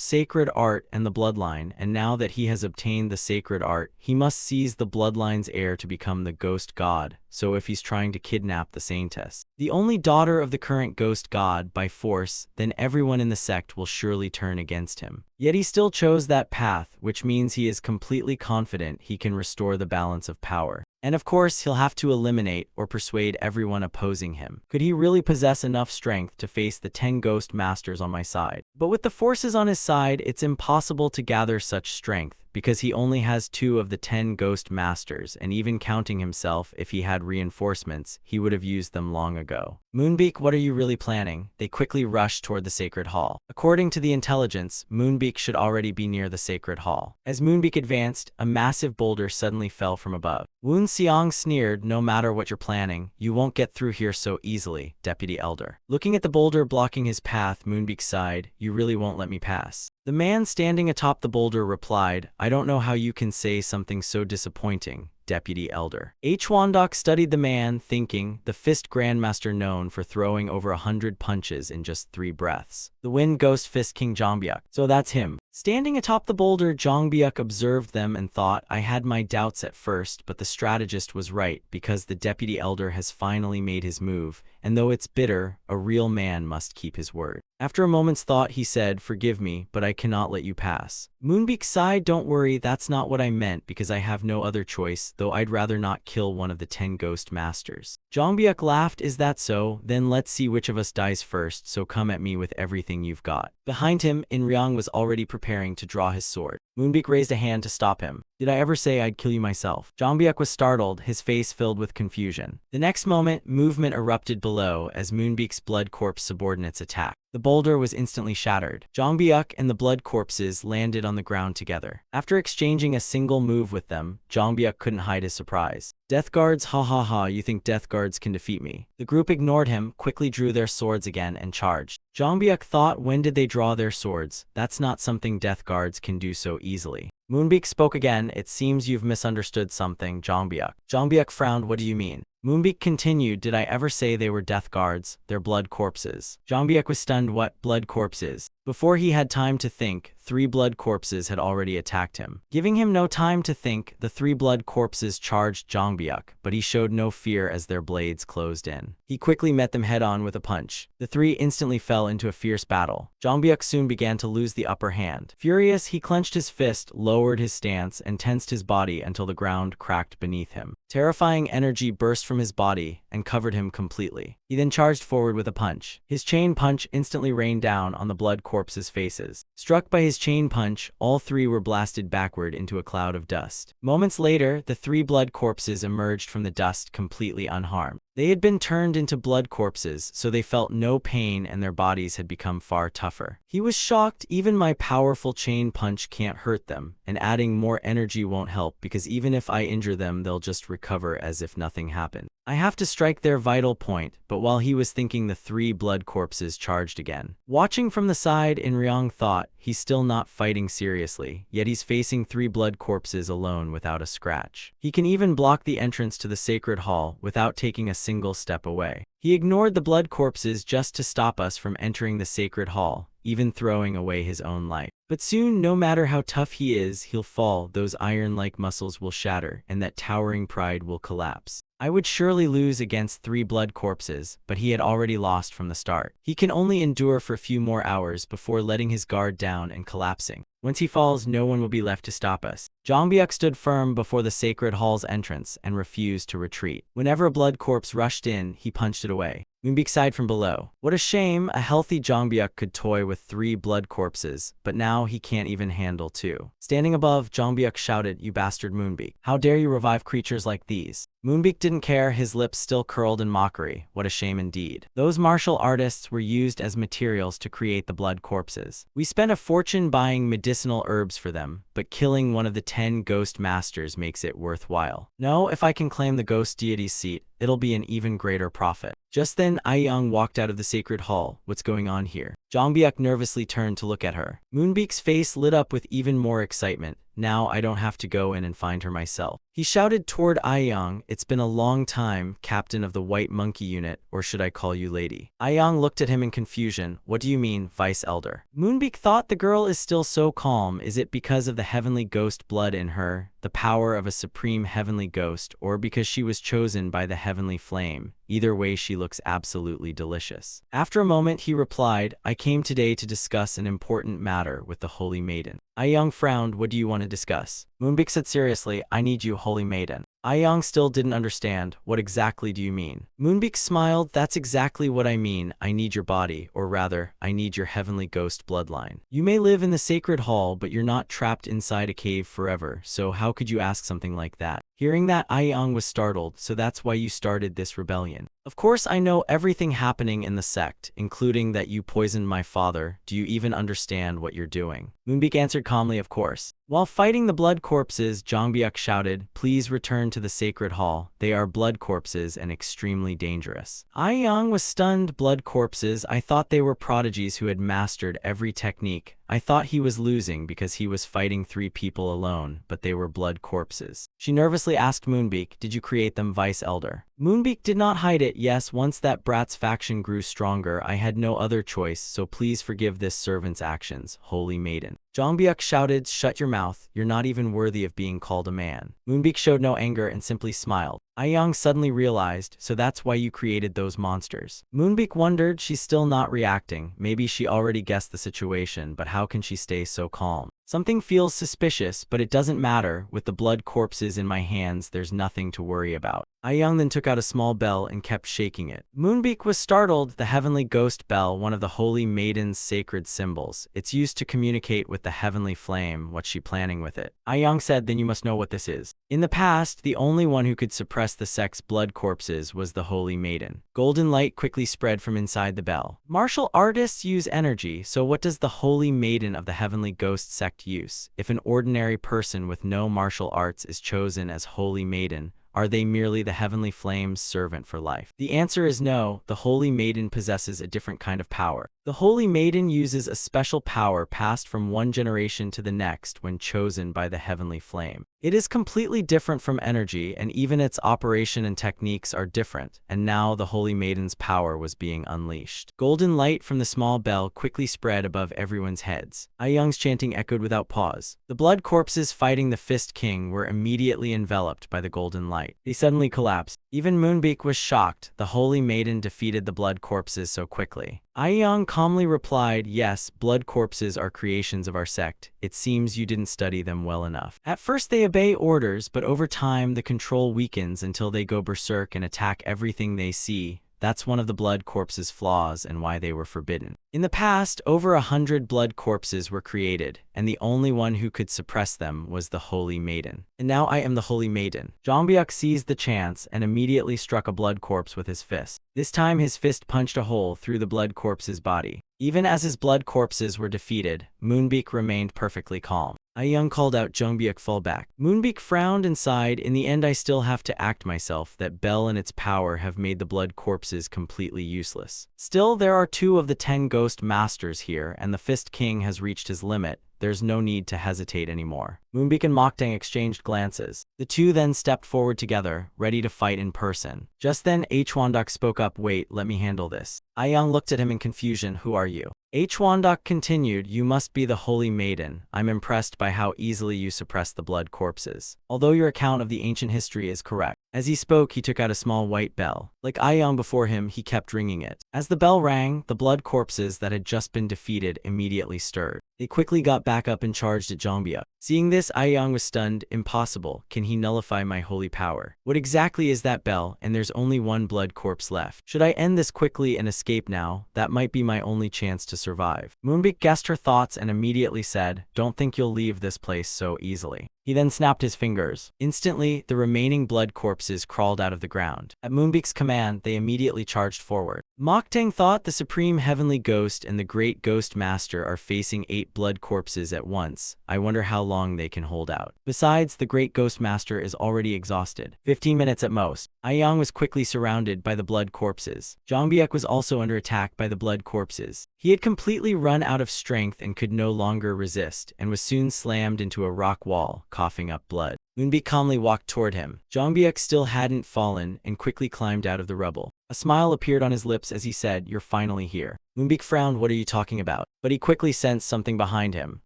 sacred art and the bloodline, and now that he has obtained the sacred art, he must seize the bloodline's heir to become the ghost god. So if he's trying to kidnap the Saintess, the only daughter of the current ghost god, by force, then everyone in the sect will surely turn against him. Yet he still chose that path, which means he is completely confident he can restore the balance of power. And of course, he'll have to eliminate or persuade everyone opposing him. Could he really possess enough strength to face the 10 ghost masters on my side? But with the forces on his side, it's impossible to gather such strength, because he only has 2 of the 10 ghost masters, and even counting himself, if he had reinforcements, he would have used them long ago. "Moonbeak, what are you really planning?" They quickly rushed toward the sacred hall. According to the intelligence, Moonbeak should already be near the sacred hall. As Moonbeak advanced, a massive boulder suddenly fell from above. Woon Seong sneered, "No matter what you're planning, you won't get through here so easily, Deputy Elder." Looking at the boulder blocking his path, Moonbeak sighed, "You really won't let me pass." The man standing atop the boulder replied, "I don't know how you can say something so disappointing, Deputy Elder." Hwandok studied the man, thinking, the Fist Grandmaster known for throwing over 100 punches in just 3 breaths. The Wind Ghost Fist King Jongbyuk. So that's him. Standing atop the boulder, Jongbyuk observed them and thought, "I had my doubts at first, but the strategist was right, because the Deputy Elder has finally made his move, and though it's bitter, a real man must keep his word." After a moment's thought, he said, "Forgive me, but I cannot let you pass." Moonbeak sighed, "Don't worry, that's not what I meant, because I have no other choice, though I'd rather not kill one of the 10 ghost masters." Jongbyuk laughed, "Is that so? Then let's see which of us dies first, so come at me with everything you've got." Behind him, Inryang was already preparing to draw his sword. Moonbeak raised a hand to stop him. "Did I ever say I'd kill you myself?" Jongbyuk was startled, his face filled with confusion. The next moment, movement erupted below as Moonbeak's Blood Corpse subordinates attacked. The boulder was instantly shattered. Jongbyuk and the Blood Corpses landed on the ground together. After exchanging a single move with them, Jongbyuk couldn't hide his surprise. "Death Guards, ha ha ha, you think Death Guards can defeat me?" The group ignored him, quickly drew their swords again and charged. Jongbyuk thought, when did they draw their swords? That's not something Death Guards can do so easily. Moonbeak spoke again, "It seems you've misunderstood something, Jongbyuk." Jongbyuk frowned, "What do you mean?" Moonbeak continued, "Did I ever say they were Death Guards? They're Blood Corpses." Jongbyuk was stunned, "What? Blood Corpses? Before he had time to think, 3 blood corpses had already attacked him. Giving him no time to think, the 3 blood corpses charged Jongbyuk, but he showed no fear as their blades closed in. He quickly met them head-on with a punch. The 3 instantly fell into a fierce battle. Jongbyuk soon began to lose the upper hand. Furious, he clenched his fist, lowered his stance, and tensed his body until the ground cracked beneath him. Terrifying energy burst from his body and covered him completely. He then charged forward with a punch. His chain punch instantly rained down on the blood corpses' faces. Struck by his chain punch, all 3 were blasted backward into a cloud of dust. Moments later, the 3 blood corpses emerged from the dust completely unharmed. They had been turned into blood corpses, so they felt no pain and their bodies had become far tougher. He was shocked. Even my powerful chain punch can't hurt them, and adding more energy won't help because even if I injure them, they'll just recover as if nothing happened. I have to strike their vital point, but while he was thinking, the 3 blood corpses charged again. Watching from the side, In-ryong thought, he's still not fighting seriously, yet he's facing 3 blood corpses alone without a scratch. He can even block the entrance to the sacred hall without taking a single step away. He ignored the blood corpses just to stop us from entering the sacred hall, even throwing away his own life. But soon, no matter how tough he is, he'll fall, those iron-like muscles will shatter, and that towering pride will collapse. I would surely lose against 3 blood corpses, but he had already lost from the start. He can only endure for a few more hours before letting his guard down and collapsing. Once he falls, no one will be left to stop us. Jongbyuk stood firm before the sacred hall's entrance and refused to retreat. Whenever a blood corpse rushed in, he punched it away. Moonbeak sighed from below. What a shame, a healthy Jongbyuk could toy with 3 blood corpses, but now he can't even handle 2. Standing above, Jongbyuk shouted, "You bastard Moonbeak. How dare you revive creatures like these?" Moonbeak didn't care, his lips still curled in mockery. What a shame indeed. Those martial artists were used as materials to create the blood corpses. We spent a fortune buying medicinal herbs for them, but killing one of the 10 ghost masters makes it worthwhile. No, if I can claim the ghost deity's seat, it'll be an even greater profit. Just then, Aiyang walked out of the sacred hall. What's going on here? Jongbyuk nervously turned to look at her. Moonbeak's face lit up with even more excitement. Now I don't have to go in and find her myself. He shouted toward Aiyang, "It's been a long time, captain of the White Monkey Unit, or should I call you lady?" Aiyang looked at him in confusion. What do you mean, Vice Elder? Moonbeak thought the girl is still so calm. Is it because of the heavenly ghost blood in her, the power of a supreme heavenly ghost, or because she was chosen by the heavenly flame? Either way, she looks absolutely delicious. After a moment, he replied, I came today to discuss an important matter with the Holy Maiden. Aiyang frowned. What do you want to discuss? Moonbeak said seriously, I need you, Holy Maiden. Aiyang still didn't understand. What exactly do you mean? Moonbeak smiled. That's exactly what I mean. I need your body, or rather, I need your heavenly ghost bloodline. You may live in the sacred hall, but you're not trapped inside a cave forever, so how could you ask something like that? Hearing that, Aiyang was startled. So that's why you started this rebellion. Of course I know everything happening in the sect, including that you poisoned my father. Do you even understand what you're doing? Moonbeak answered calmly, of course. While fighting the blood corpses, Jongbyuk shouted, please return to the sacred hall. They are blood corpses and extremely dangerous. Aiyang was stunned. Blood corpses? I thought they were prodigies who had mastered every technique. I thought he was losing because he was fighting 3 people alone, but they were blood corpses. She nervously asked Moonbeak, did you create them, Vice Elder? Moonbeak did not hide it. Yes, once that brat's faction grew stronger, I had no other choice, so please forgive this servant's actions, Holy Maiden. Jongbyuk shouted, shut your mouth, you're not even worthy of being called a man. Moonbeak showed no anger and simply smiled. Aiyang suddenly realized, so that's why you created those monsters. Moonbeak wondered, she's still not reacting. Maybe she already guessed the situation, but how can she stay so calm? Something feels suspicious, but it doesn't matter. With the blood corpses in my hands, there's nothing to worry about. Aiyang then took out a small bell and kept shaking it. Moonbeak was startled. The heavenly ghost bell, one of the Holy Maiden's sacred symbols. It's used to communicate with the heavenly flame. What's she planning with it? Aiyang said, then you must know what this is. In the past, the only one who could suppress the sect's blood corpses was the Holy Maiden. Golden light quickly spread from inside the bell. Martial artists use energy, so what does the Holy Maiden of the heavenly ghost sect use? If an ordinary person with no martial arts is chosen as Holy Maiden, are they merely the heavenly flame's servant for life? The answer is no. The Holy Maiden possesses a different kind of power. The Holy Maiden uses a special power passed from one generation to the next when chosen by the heavenly flame. It is completely different from energy, and even its operation and techniques are different, and now the Holy Maiden's power was being unleashed. Golden light from the small bell quickly spread above everyone's heads. Young's chanting echoed without pause. The blood corpses fighting the Fist King were immediately enveloped by the golden light. They suddenly collapsed. Even Moonbeak was shocked. The Holy Maiden defeated the blood corpses so quickly. Young calmly replied, "Yes, blood corpses are creations of our sect. It seems you didn't study them well enough. At first they obey orders, but over time the control weakens until they go berserk and attack everything they see. That's one of the blood corpses' flaws and why they were forbidden. In the past, over 100 blood corpses were created, and the only one who could suppress them was the Holy Maiden. And now I am the Holy Maiden." Jongbyuk seized the chance and immediately struck a blood corpse with his fist. This time his fist punched a hole through the blood corpse's body. Even as his blood corpses were defeated, Moonbeak remained perfectly calm. Young called out, "Jongbyuk, fall back." Moonbeak frowned and sighed, "In the end I still have to act myself. That bell and its power have made the blood corpses completely useless. Still, there are 2 of the 10 ghost masters here, and the Fist King has reached his limit. There's no need to hesitate anymore." Moonbeak and Moktang exchanged glances. The 2 then stepped forward together, ready to fight in person. Just then Hwandok spoke up, "Wait, let me handle this." Young looked at him in confusion. "Who are you?" Hwandok continued, "You must be the Holy Maiden. I'm impressed by how easily you suppress the blood corpses. Although your account of the ancient history is correct." As he spoke, he took out a small white bell. Like Young before him, he kept ringing it. As the bell rang, the blood corpses that had just been defeated immediately stirred. They quickly got back up and charged at Jongbyuk. Seeing this, Young was stunned. "Impossible. Can he nullify my holy power? What exactly is that bell? And there's only 1 blood corpse left. Should I end this quickly and escape now? That might be my only chance to survive." Moonbeak guessed her thoughts and immediately said, "Don't think you'll leave this place so easily." He then snapped his fingers. Instantly, the remaining blood corpses crawled out of the ground. At Moonbeak's command, they immediately charged forward. Moktang thought the Supreme Heavenly Ghost and the Great Ghost Master are facing 8 blood corpses at once. I wonder how long they can hold out. Besides, the Great Ghost Master is already exhausted. 15 minutes at most. Young was quickly surrounded by the blood corpses. Jongbyuk was also under attack by the blood corpses. He had completely run out of strength and could no longer resist, and was soon slammed into a rock wall, coughing up blood. Moonbeak calmly walked toward him. Jongbyuk still hadn't fallen and quickly climbed out of the rubble. A smile appeared on his lips as he said, "You're finally here." Moonbeak frowned. "What are you talking about?" But he quickly sensed something behind him.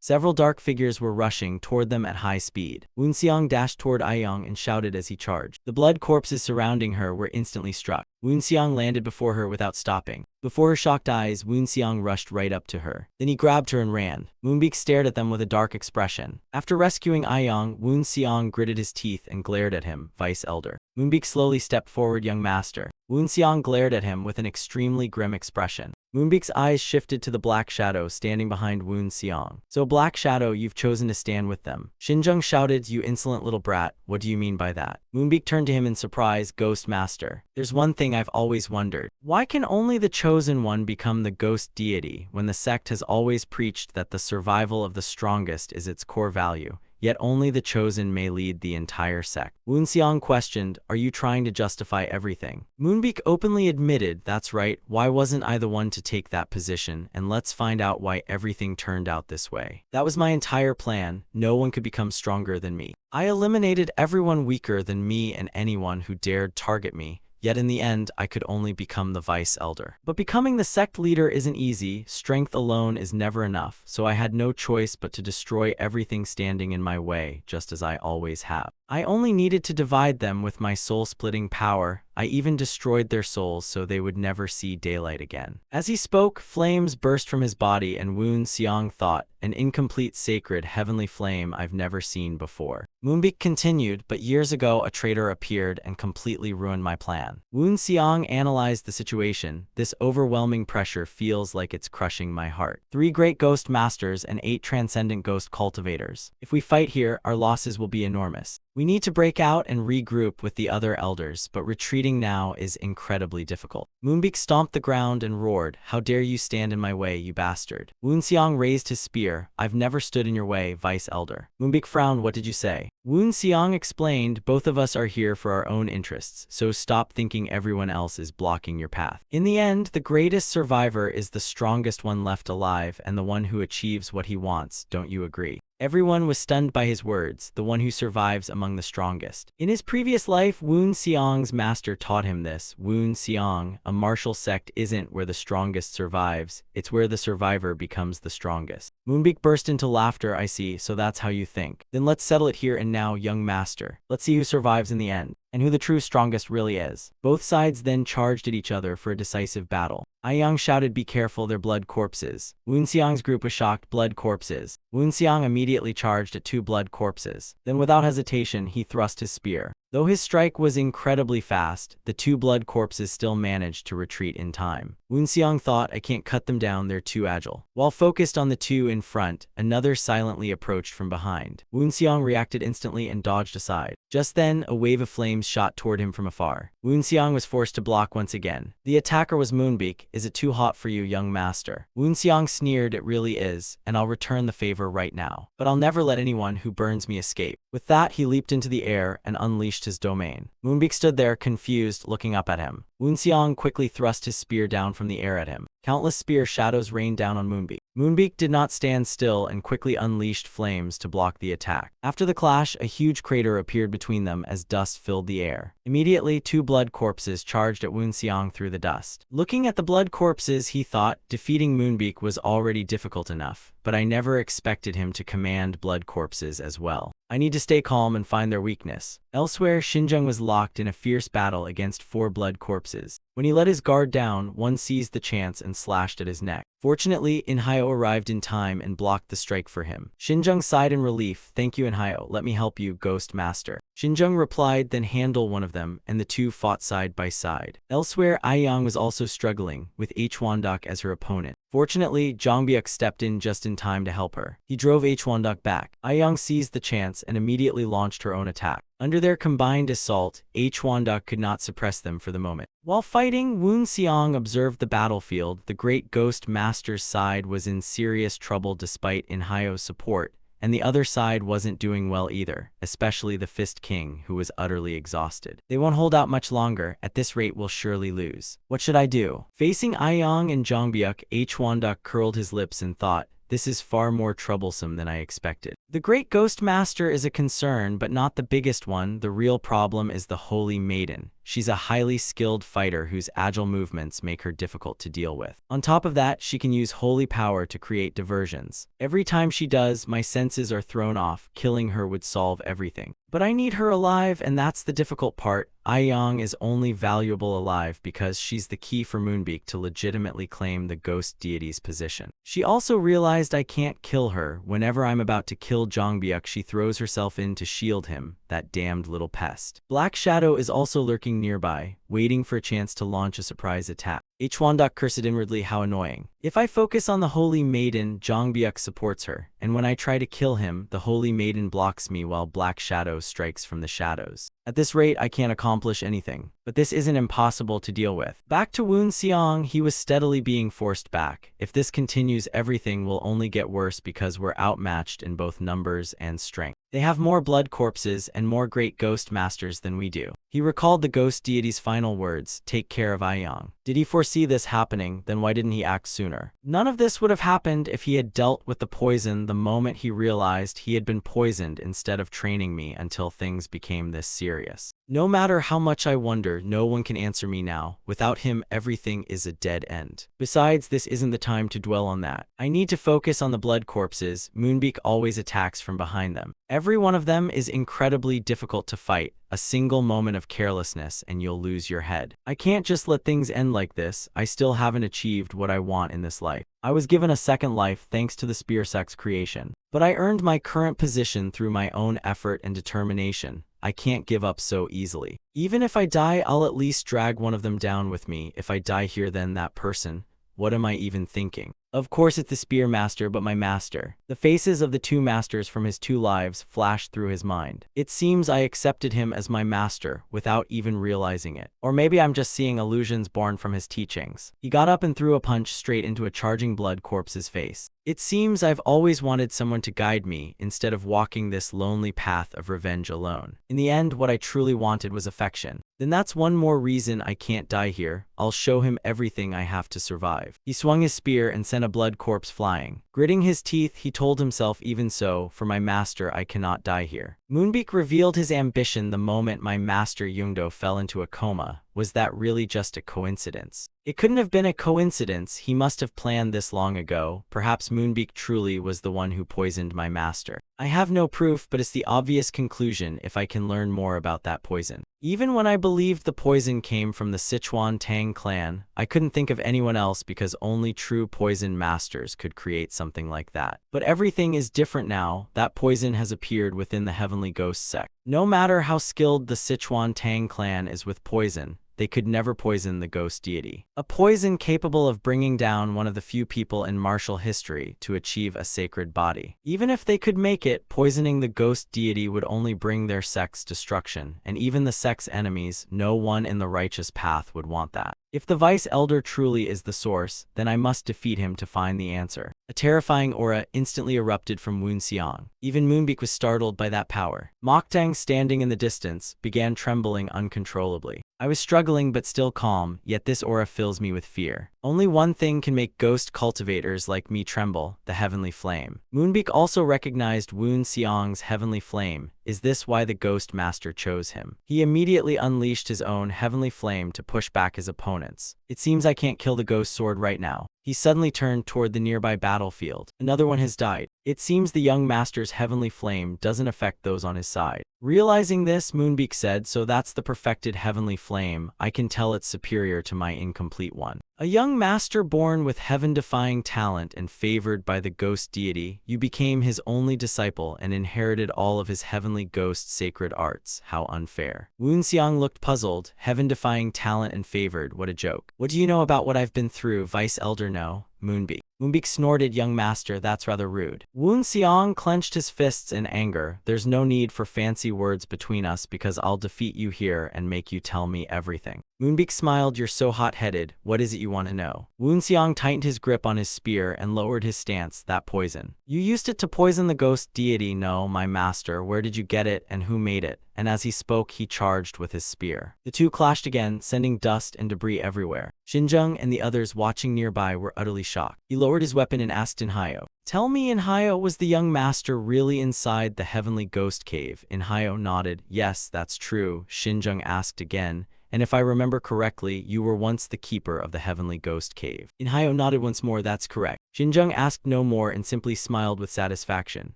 Several dark figures were rushing toward them at high speed. Woonseong dashed toward Young and shouted as he charged. The blood corpses surrounding her were instantly struck. Woonseong landed before her without stopping. Before her shocked eyes, Woonseong rushed right up to her. Then he grabbed her and ran. Moonbeak stared at them with a dark expression. After rescuing Young, Woonseong gritted his teeth and glared at him, "Vice Elder." Moonbeak slowly stepped forward, "Young Master." Woonseong glared at him with an extremely grim expression. Moonbeak's eyes shifted to the Black Shadow standing behind Woonseong. "So Black Shadow, you've chosen to stand with them." Shinjung shouted, "You insolent little brat, what do you mean by that?" Moonbeak turned to him in surprise, "Ghost Master, there's one thing I've always wondered. Why can only the chosen one become the ghost deity when the sect has always preached that the survival of the strongest is its core value? Yet only the chosen may lead the entire sect." Woonseong questioned, "Are you trying to justify everything?" Moonbeak openly admitted, "That's right, why wasn't I the one to take that position? And let's find out why everything turned out this way. That was my entire plan. No one could become stronger than me. I eliminated everyone weaker than me and anyone who dared target me. Yet in the end, I could only become the Vice Elder. But becoming the sect leader isn't easy. Strength alone is never enough, so I had no choice but to destroy everything standing in my way, just as I always have. I only needed to divide them with my soul-splitting power. I even destroyed their souls so they would never see daylight again." As he spoke, flames burst from his body, and Woonseong thought, "An incomplete sacred heavenly flame I've never seen before." Moonbeak continued, "But years ago a traitor appeared and completely ruined my plan." Woonseong analyzed the situation. "This overwhelming pressure feels like it's crushing my heart. 3 great ghost masters and 8 transcendent ghost cultivators. If we fight here, our losses will be enormous. We need to break out and regroup with the other elders, but retreating now is incredibly difficult." Moonbeak stomped the ground and roared, "How dare you stand in my way, you bastard." Woonseong raised his spear. "I've never stood in your way, Vice Elder." Moonbeak frowned. "What did you say?" Woonseong explained, "Both of us are here for our own interests, so stop thinking everyone else is blocking your path. In the end, the greatest survivor is the strongest one left alive and the one who achieves what he wants, don't you agree?" Everyone was stunned by his words, the one who survives among the strongest. In his previous life, Woon Seong's master taught him this. Woon Seong, a martial sect isn't where the strongest survives, it's where the survivor becomes the strongest. Moonbeak burst into laughter. I see, so that's how you think. Then let's settle it here and now, young master. Let's see who survives in the end, and who the true strongest really is. Both sides then charged at each other for a decisive battle. Aiyang shouted, "Be careful, they're blood corpses." Woon Seong's group was shocked. Blood corpses. Woon Seong immediately charged at 2 blood corpses. Then without hesitation, he thrust his spear. Though his strike was incredibly fast, the 2 blood corpses still managed to retreat in time. Woon Seong thought, I can't cut them down, they're too agile. While focused on the 2 in front, another silently approached from behind. Woon Seong reacted instantly and dodged aside. Just then, a wave of flames shot toward him from afar. Woon Seong was forced to block once again. The attacker was Moonbeak. Is it too hot for you, young master? Woon Seong sneered, it really is, and I'll return the favor right now. But I'll never let anyone who burns me escape. With that, he leaped into the air and unleashed his domain. Moonbeak stood there, confused, looking up at him. Woon Seong quickly thrust his spear down from the air at him. Countless spear shadows rained down on Moonbeak. Moonbeak did not stand still and quickly unleashed flames to block the attack. After the clash, a huge crater appeared between them as dust filled the air. Immediately, 2 blood corpses charged at Woon Seong through the dust. Looking at the blood corpses, he thought, defeating Moonbeak was already difficult enough, but I never expected him to command blood corpses as well. I need to stay calm and find their weakness. Elsewhere, Xinzheng was locked in a fierce battle against 4 blood corpses. When he let his guard down, one seized the chance and slashed at his neck. Fortunately, Inhyo arrived in time and blocked the strike for him. Xinzheng sighed in relief. Thank you, Inhyo. Let me help you, Ghost Master. Xinzheng replied, then handle one of them, and the 2 fought side by side. Elsewhere, Aiyang was also struggling, with Hwandok as her opponent. Fortunately, Jongbyuk stepped in just in time to help her. He drove Hwandok back. Aiyang seized the chance and immediately launched her own attack. Under their combined assault, Hwandok could not suppress them for the moment. While fighting, Woon Seong observed the battlefield. The great Ghost Master's side was in serious trouble despite Inhyo's support, and the other side wasn't doing well either, especially the Fist King, who was utterly exhausted. They won't hold out much longer. At this rate, we'll surely lose. What should I do? Facing Aiyang and Jongbyuk, Hwandok curled his lips and thought, this is far more troublesome than I expected. The Great Ghost Master is a concern, but not the biggest one. The real problem is the Holy Maiden. She's a highly skilled fighter whose agile movements make her difficult to deal with. On top of that, she can use holy power to create diversions. Every time she does, my senses are thrown off. Killing her would solve everything. But I need her alive, and that's the difficult part. Aiyang is only valuable alive because she's the key for Moonbeak to legitimately claim the ghost deity's position. She also realized I can't kill her. Whenever I'm about to kill Jongbyuk, she throws herself in to shield him, that damned little pest. Black Shadow is also lurking nearby, waiting for a chance to launch a surprise attack. Hwandok cursed inwardly, how annoying. If I focus on the Holy Maiden, Jongbyuk supports her, and when I try to kill him, the Holy Maiden blocks me while Black Shadow strikes from the shadows. At this rate, I can't accomplish anything. But this isn't impossible to deal with. Back to Woon Seong, he was steadily being forced back. If this continues, everything will only get worse because we're outmatched in both numbers and strength. They have more blood corpses and more great ghost masters than we do. He recalled the ghost deity's final words, take care of Aiyang. Did he foresee this happening? Then why didn't he act sooner? None of this would have happened if he had dealt with the poison the moment he realized he had been poisoned instead of training me until things became this serious. No matter how much I wonder, no one can answer me now. Without him, everything is a dead end. Besides, this isn't the time to dwell on that. I need to focus on the blood corpses. Moonbeak always attacks from behind them. Every one of them is incredibly difficult to fight. A single moment of carelessness and you'll lose your head. I can't just let things end like this. I still haven't achieved what I want in this life. I was given a second life thanks to the Spear Sect's creation. But I earned my current position through my own effort and determination. I can't give up so easily. Even if I die, I'll at least drag one of them down with me. If I die here, then that person. What am I even thinking? Of course it's the Spear Master, but my master. The faces of the 2 masters from his 2 lives flashed through his mind. It seems I accepted him as my master without even realizing it. Or maybe I'm just seeing illusions born from his teachings. He got up and threw a punch straight into a charging blood corpse's face. It seems I've always wanted someone to guide me instead of walking this lonely path of revenge alone. In the end, what I truly wanted was affection. Then that's one more reason I can't die here. I'll show him everything I have to survive. He swung his spear and sent a blood corpse flying. Gritting his teeth, he told himself, even so, for my master, I cannot die here. Moonbeak revealed his ambition the moment my master Yungdo fell into a coma. Was that really just a coincidence? It couldn't have been a coincidence. He must have planned this long ago. Perhaps Moonbeak truly was the one who poisoned my master. I have no proof, but it's the obvious conclusion if I can learn more about that poison. Even when I believed the poison came from the Sichuan Tang clan, I couldn't think of anyone else because only true poison masters could create something like that. But everything is different now. That poison has appeared within the Heavenly Ghost sect. No matter how skilled the Sichuan Tang clan is with poison, they could never poison the ghost deity. A poison capable of bringing down one of the few people in martial history to achieve a sacred body. Even if they could make it, poisoning the ghost deity would only bring their sect's destruction, and even the sect's enemies, no one in the righteous path would want that. If the Vice Elder truly is the source, then I must defeat him to find the answer. A terrifying aura instantly erupted from Woon Xiang. Even Moonbeak was startled by that power. Moktang, standing in the distance, began trembling uncontrollably. I was struggling but still calm, yet this aura fills me with fear. Only one thing can make ghost cultivators like me tremble, the heavenly flame. Moonbeak also recognized Woon Xiang's heavenly flame. Is this why the ghost master chose him? He immediately unleashed his own heavenly flame to push back his opponents. It seems I can't kill the ghost sword right now. He suddenly turned toward the nearby battlefield. Another one has died. It seems the young master's heavenly flame doesn't affect those on his side. Realizing this, Moonbeak said, so that's the perfected heavenly flame. I can tell it's superior to my incomplete one. A young master born with heaven-defying talent and favored by the ghost deity, you became his only disciple and inherited all of his heavenly ghost sacred arts. How unfair. Woon Xiang looked puzzled. Heaven-defying talent and favored, what a joke. What do you know about what I've been through, Vice Elder? No. Moonbeak. Moonbeak snorted, young master, that's rather rude. Woon Xiang clenched his fists in anger. There's no need for fancy words between us because I'll defeat you here and make you tell me everything. Moonbeak smiled, you're so hot-headed, what is it you want to know? Woon Xiang tightened his grip on his spear and lowered his stance, that poison. You used it to poison the ghost deity, no, my master, where did you get it and who made it? And as he spoke, he charged with his spear. The two clashed again, sending dust and debris everywhere. Xinzheng and the others watching nearby were utterly shocked. He lowered his weapon and asked Inhayo, tell me, Inhayo, was the young master really inside the heavenly ghost cave? Inhayo nodded. Yes, that's true. Xinzheng asked again, and if I remember correctly, you were once the keeper of the heavenly ghost cave. Inhayo nodded once more, that's correct. Xinzheng asked no more and simply smiled with satisfaction.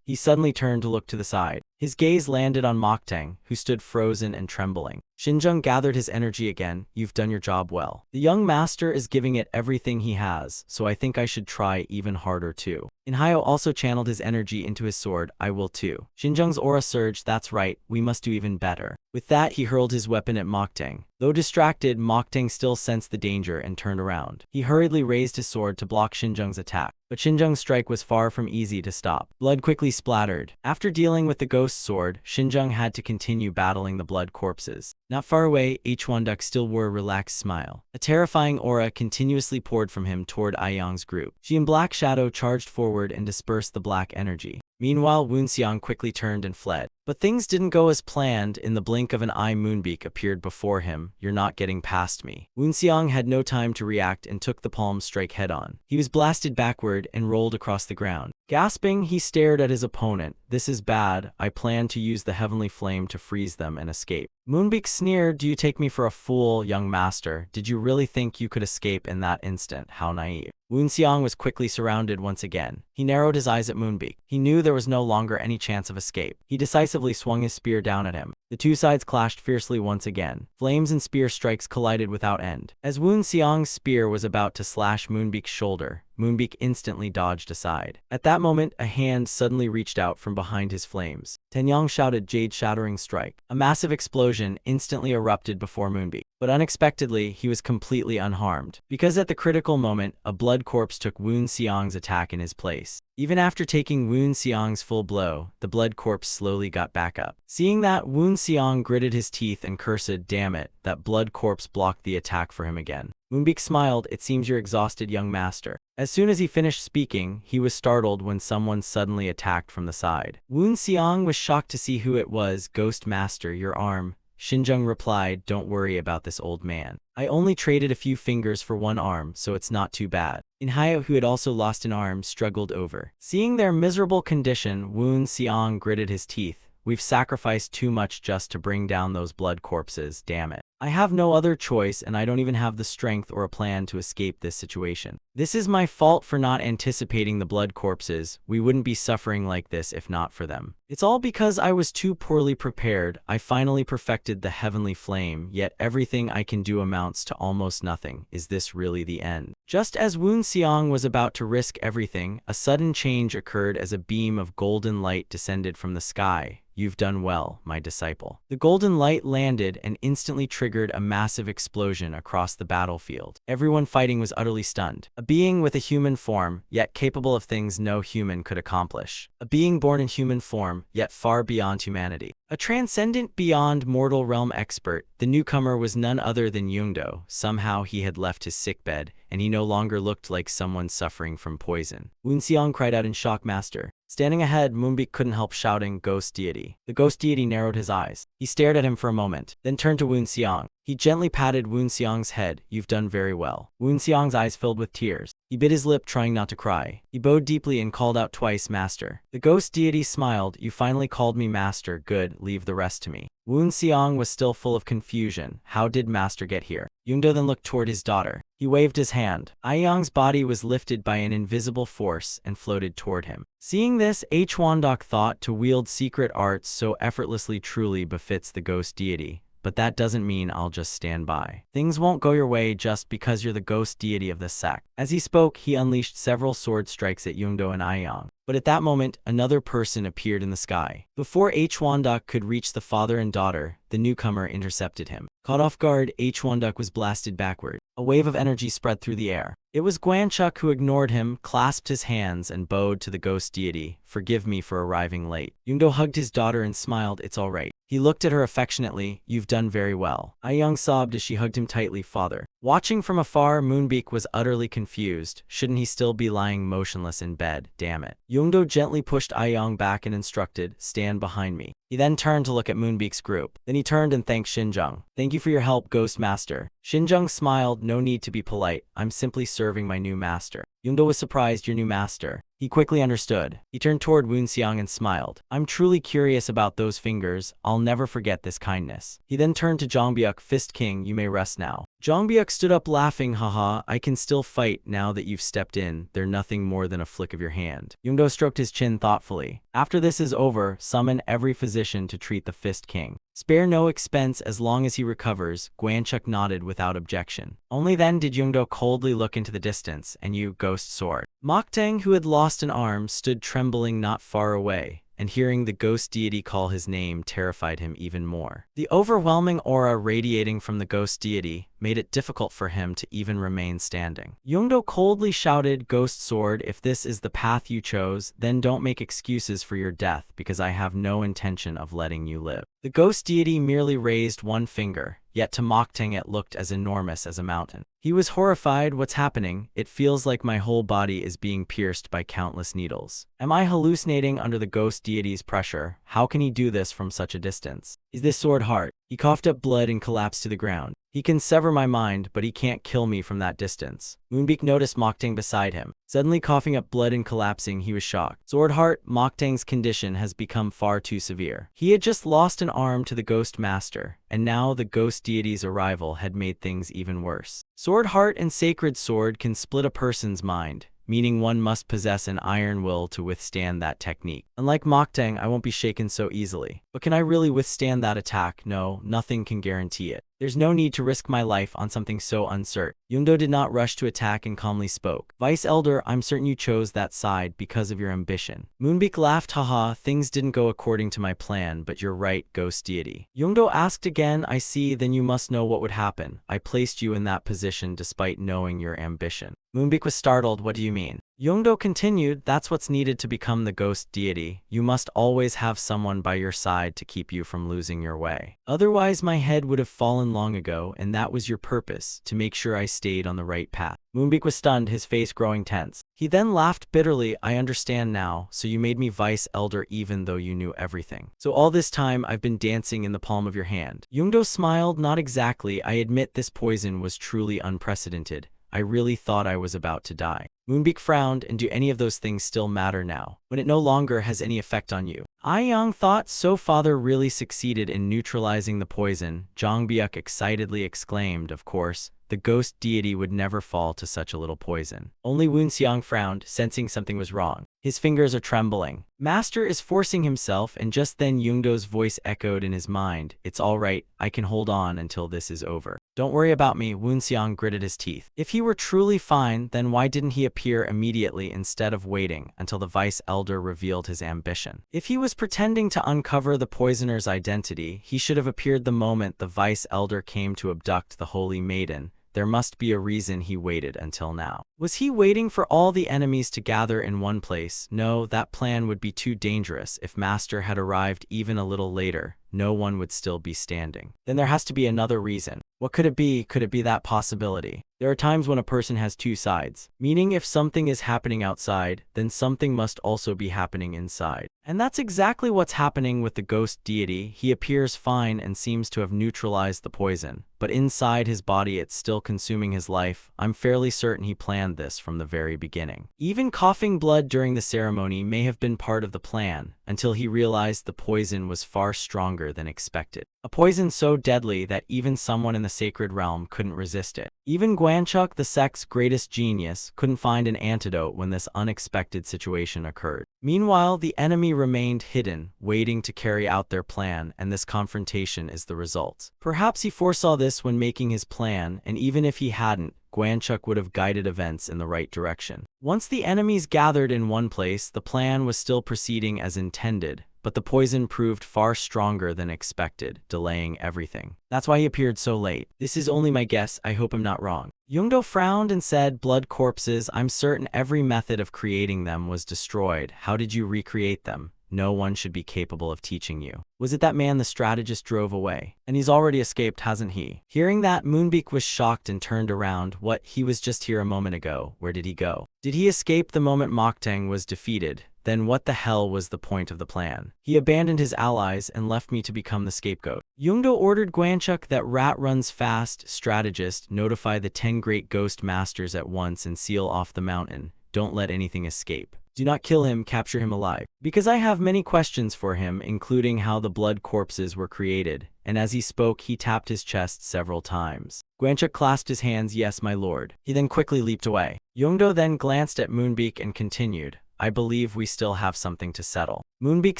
He suddenly turned to look to the side. His gaze landed on Moktang, who stood frozen and trembling. Xinzheng gathered his energy again. You've done your job well. The young master is giving it everything he has, so I think I should try even harder too. Inhayo also channeled his energy into his sword. I will too. Xinzheng's aura surged. That's right, we must do even better. With that, he hurled his weapon at Moktang. Though distracted, Moktang still sensed the danger and turned around. He hurriedly raised his sword to block Xinzheng's attack. But Xinzheng's strike was far from easy to stop. Blood quickly splattered. After dealing with the ghost sword, Xinzheng had to continue battling the blood corpses. Not far away, H1 still wore a relaxed smile. A terrifying aura continuously poured from him toward Aiyang's group. She and Black Shadow charged forward and dispersed the black energy. Meanwhile, Woon Xiang quickly turned and fled. But things didn't go as planned. In the blink of an eye, Moonbeak appeared before him. You're not getting past me. Woon Xiang had no time to react and took the palm strike head-on. He was blasted backward and rolled across the ground. Gasping, he stared at his opponent. This is bad. I plan to use the heavenly flame to freeze them and escape. Moonbeak sneered, do you take me for a fool, young master? Did you really think you could escape in that instant? How naive. Woon Xiang was quickly surrounded once again. He narrowed his eyes at Moonbeak. He knew there was no longer any chance of escape. He decisively swung his spear down at him. The two sides clashed fiercely once again. Flames and spear strikes collided without end. As Woon Xiang's spear was about to slash Moonbeak's shoulder, Moonbeak instantly dodged aside. At that moment, a hand suddenly reached out from behind his flames. Tenyang shouted, jade-shattering strike. A massive explosion instantly erupted before Moonbeak. But unexpectedly, he was completely unharmed. Because at the critical moment, a blood corpse took Woon Xiang's attack in his place. Even after taking Woon Xiang's full blow, the blood corpse slowly got back up. Seeing that, Woon Xiang gritted his teeth and cursed, damn it, that blood corpse blocked the attack for him again. Moonbeak smiled, it seems you're exhausted, young master. As soon as he finished speaking, he was startled when someone suddenly attacked from the side. Woon Xiang was shocked to see who it was. Ghost Master, your arm. Xinzheng replied, don't worry about this old man. I only traded a few fingers for one arm, so it's not too bad. Manhwa, who had also lost an arm, struggled over. Seeing their miserable condition, Wu Xiang gritted his teeth. We've sacrificed too much just to bring down those blood corpses, damn it. I have no other choice, and I don't even have the strength or a plan to escape this situation. This is my fault for not anticipating the blood corpses. We wouldn't be suffering like this if not for them. It's all because I was too poorly prepared. I finally perfected the heavenly flame, yet everything I can do amounts to almost nothing. Is this really the end? Just as Wu Xiang was about to risk everything, a sudden change occurred as a beam of golden light descended from the sky. You've done well, my disciple. The golden light landed and instantly triggered a massive explosion across the battlefield. Everyone fighting was utterly stunned. A being with a human form, yet capable of things no human could accomplish. A being born in human form, yet far beyond humanity. A transcendent beyond mortal realm expert, the newcomer was none other than Yungdo. Somehow he had left his sickbed, and he no longer looked like someone suffering from poison. Wu Xiang cried out in shock, Master. Standing ahead, Moonbeak couldn't help shouting, Ghost Deity. The Ghost Deity narrowed his eyes. He stared at him for a moment, then turned to Wu Xiang. He gently patted Wu Xiang's head. You've done very well. Wu Xiang's eyes filled with tears. He bit his lip, trying not to cry. He bowed deeply and called out twice, Master. The Ghost Deity smiled. You finally called me Master. Good, leave the rest to me. Wu Xiang was still full of confusion. How did Master get here? Yungdo then looked toward his daughter. He waved his hand. Aiyang's body was lifted by an invisible force and floated toward him. Seeing this, Huandok thought to wield secret arts so effortlessly truly befits the Ghost Deity. But that doesn't mean I'll just stand by. Things won't go your way just because you're the Ghost Deity of this sect. As he spoke, he unleashed several sword strikes at Yungdo and Aiyang. But at that moment, another person appeared in the sky. Before Huandok could reach the father and daughter, the newcomer intercepted him. Caught off guard, Huandok was blasted backward. A wave of energy spread through the air. It was Guanchuk who ignored him, clasped his hands, and bowed to the Ghost Deity. Forgive me for arriving late. Yungdo hugged his daughter and smiled, it's all right. He looked at her affectionately, you've done very well. Aiyang sobbed as she hugged him tightly, Father. Watching from afar, Moonbeak was utterly confused. Shouldn't he still be lying motionless in bed? Damn it. Yungdo gently pushed Aiyang back and instructed, stand behind me. He then turned to look at Moonbeak's group. Then he turned and thanked Xinzheng. Thank you for your help, Ghost Master. Xinzheng smiled, no need to be polite. I'm simply serving my new master. Yungdo was surprised, your new master. He quickly understood. He turned toward Wu Xiang and smiled. I'm truly curious about those fingers. I'll never forget this kindness. He then turned to Zhongbyuk, Fist King, you may rest now. Zhongbyuk stood up laughing, haha, I can still fight now that you've stepped in. They're nothing more than a flick of your hand. Yungdo stroked his chin thoughtfully. After this is over, summon every physician to treat the Fist King. Spare no expense as long as he recovers. Guanchuk nodded without objection. Only then did Yungdo coldly look into the distance, and you, Ghost Sword. Moktang, who had lost an arm, stood trembling not far away, and hearing the Ghost Deity call his name terrified him even more. The overwhelming aura radiating from the Ghost Deity made it difficult for him to even remain standing. Yungdo coldly shouted, Ghost Sword, if this is the path you chose, then don't make excuses for your death, because I have no intention of letting you live. The Ghost Deity merely raised one finger, yet to Moktang it looked as enormous as a mountain. He was horrified. What's happening? It feels like my whole body is being pierced by countless needles. Am I hallucinating under the Ghost Deity's pressure? How can he do this from such a distance? Is this sword hard? He coughed up blood and collapsed to the ground. He can sever my mind, but he can't kill me from that distance. Moonbeak noticed Moktang beside him. Suddenly coughing up blood and collapsing, he was shocked. Swordheart, Moktang's condition has become far too severe. He had just lost an arm to the Ghost Master, and now the Ghost Deity's arrival had made things even worse. Swordheart and Sacred Sword can split a person's mind, meaning one must possess an iron will to withstand that technique. Unlike Moktang, I won't be shaken so easily. But can I really withstand that attack? No, nothing can guarantee it. There's no need to risk my life on something so uncertain. Yungdo did not rush to attack and calmly spoke. Vice Elder, I'm certain you chose that side because of your ambition. Moonbeak laughed, haha, things didn't go according to my plan, but you're right, Ghost Deity. Yungdo asked again, I see, then you must know what would happen. I placed you in that position despite knowing your ambition. Moonbeak was startled, what do you mean? Yungdo continued, that's what's needed to become the Ghost Deity. You must always have someone by your side to keep you from losing your way. Otherwise my head would have fallen long ago, and that was your purpose, to make sure I stayed on the right path. Moonbeak was stunned, his face growing tense. He then laughed bitterly. I understand now, so you made me vice elder even though you knew everything. So all this time I've been dancing in the palm of your hand. Yoongdo smiled. Not exactly. I admit this poison was truly unprecedented. I really thought I was about to die. Moonbeak frowned. And do any of those things still matter now, when it no longer has any effect on you? Ayoung thought so. Father really succeeded in neutralizing the poison. Jongbyuk excitedly exclaimed. Of course, the ghost deity would never fall to such a little poison. Only Woonseong frowned, sensing something was wrong. His fingers are trembling. Master is forcing himself, and just then Yoongdo's voice echoed in his mind. It's all right, I can hold on until this is over. Don't worry about me, Woonseong gritted his teeth. If he were truly fine, then why didn't he appear immediately instead of waiting until the vice elder revealed his ambition? If he was pretending to uncover the poisoner's identity, he should have appeared the moment the vice elder came to abduct the holy maiden. There must be a reason he waited until now. Was he waiting for all the enemies to gather in one place? No, that plan would be too dangerous. If Master had arrived even a little later, no one would still be standing. Then there has to be another reason. What could it be? Could it be that possibility? There are times when a person has two sides, meaning if something is happening outside, then something must also be happening inside. And that's exactly what's happening with the ghost deity. He appears fine and seems to have neutralized the poison, but inside his body it's still consuming his life. I'm fairly certain he planned this from the very beginning. Even coughing blood during the ceremony may have been part of the plan, until he realized the poison was far stronger than expected. A poison so deadly that even someone in the sacred realm couldn't resist it. Even Gwanchuk, the sect's greatest genius, couldn't find an antidote when this unexpected situation occurred. Meanwhile, the enemy remained hidden, waiting to carry out their plan, and this confrontation is the result. Perhaps he foresaw this when making his plan, and even if he hadn't, Gwanchuk would have guided events in the right direction. Once the enemies gathered in one place, the plan was still proceeding as intended, but the poison proved far stronger than expected, delaying everything. That's why he appeared so late. This is only my guess, I hope I'm not wrong. Yoongdo frowned and said, blood corpses, I'm certain every method of creating them was destroyed. How did you recreate them? No one should be capable of teaching you. Was it that man the strategist drove away? And he's already escaped, hasn't he? Hearing that, Moonbeak was shocked and turned around. What? He was just here a moment ago. Where did he go? Did he escape the moment Moktang was defeated? Then what the hell was the point of the plan? He abandoned his allies and left me to become the scapegoat. Yoongdo ordered Gwanchuk, that rat runs fast, strategist, notify the 10 great ghost masters at once and seal off the mountain. Don't let anything escape. Do not kill him, capture him alive. Because I have many questions for him, including how the blood corpses were created. And as he spoke, he tapped his chest several times. Gwanchuk clasped his hands. Yes, my lord. He then quickly leaped away. Yoongdo then glanced at Moonbeak and continued. I believe we still have something to settle. Moonbeak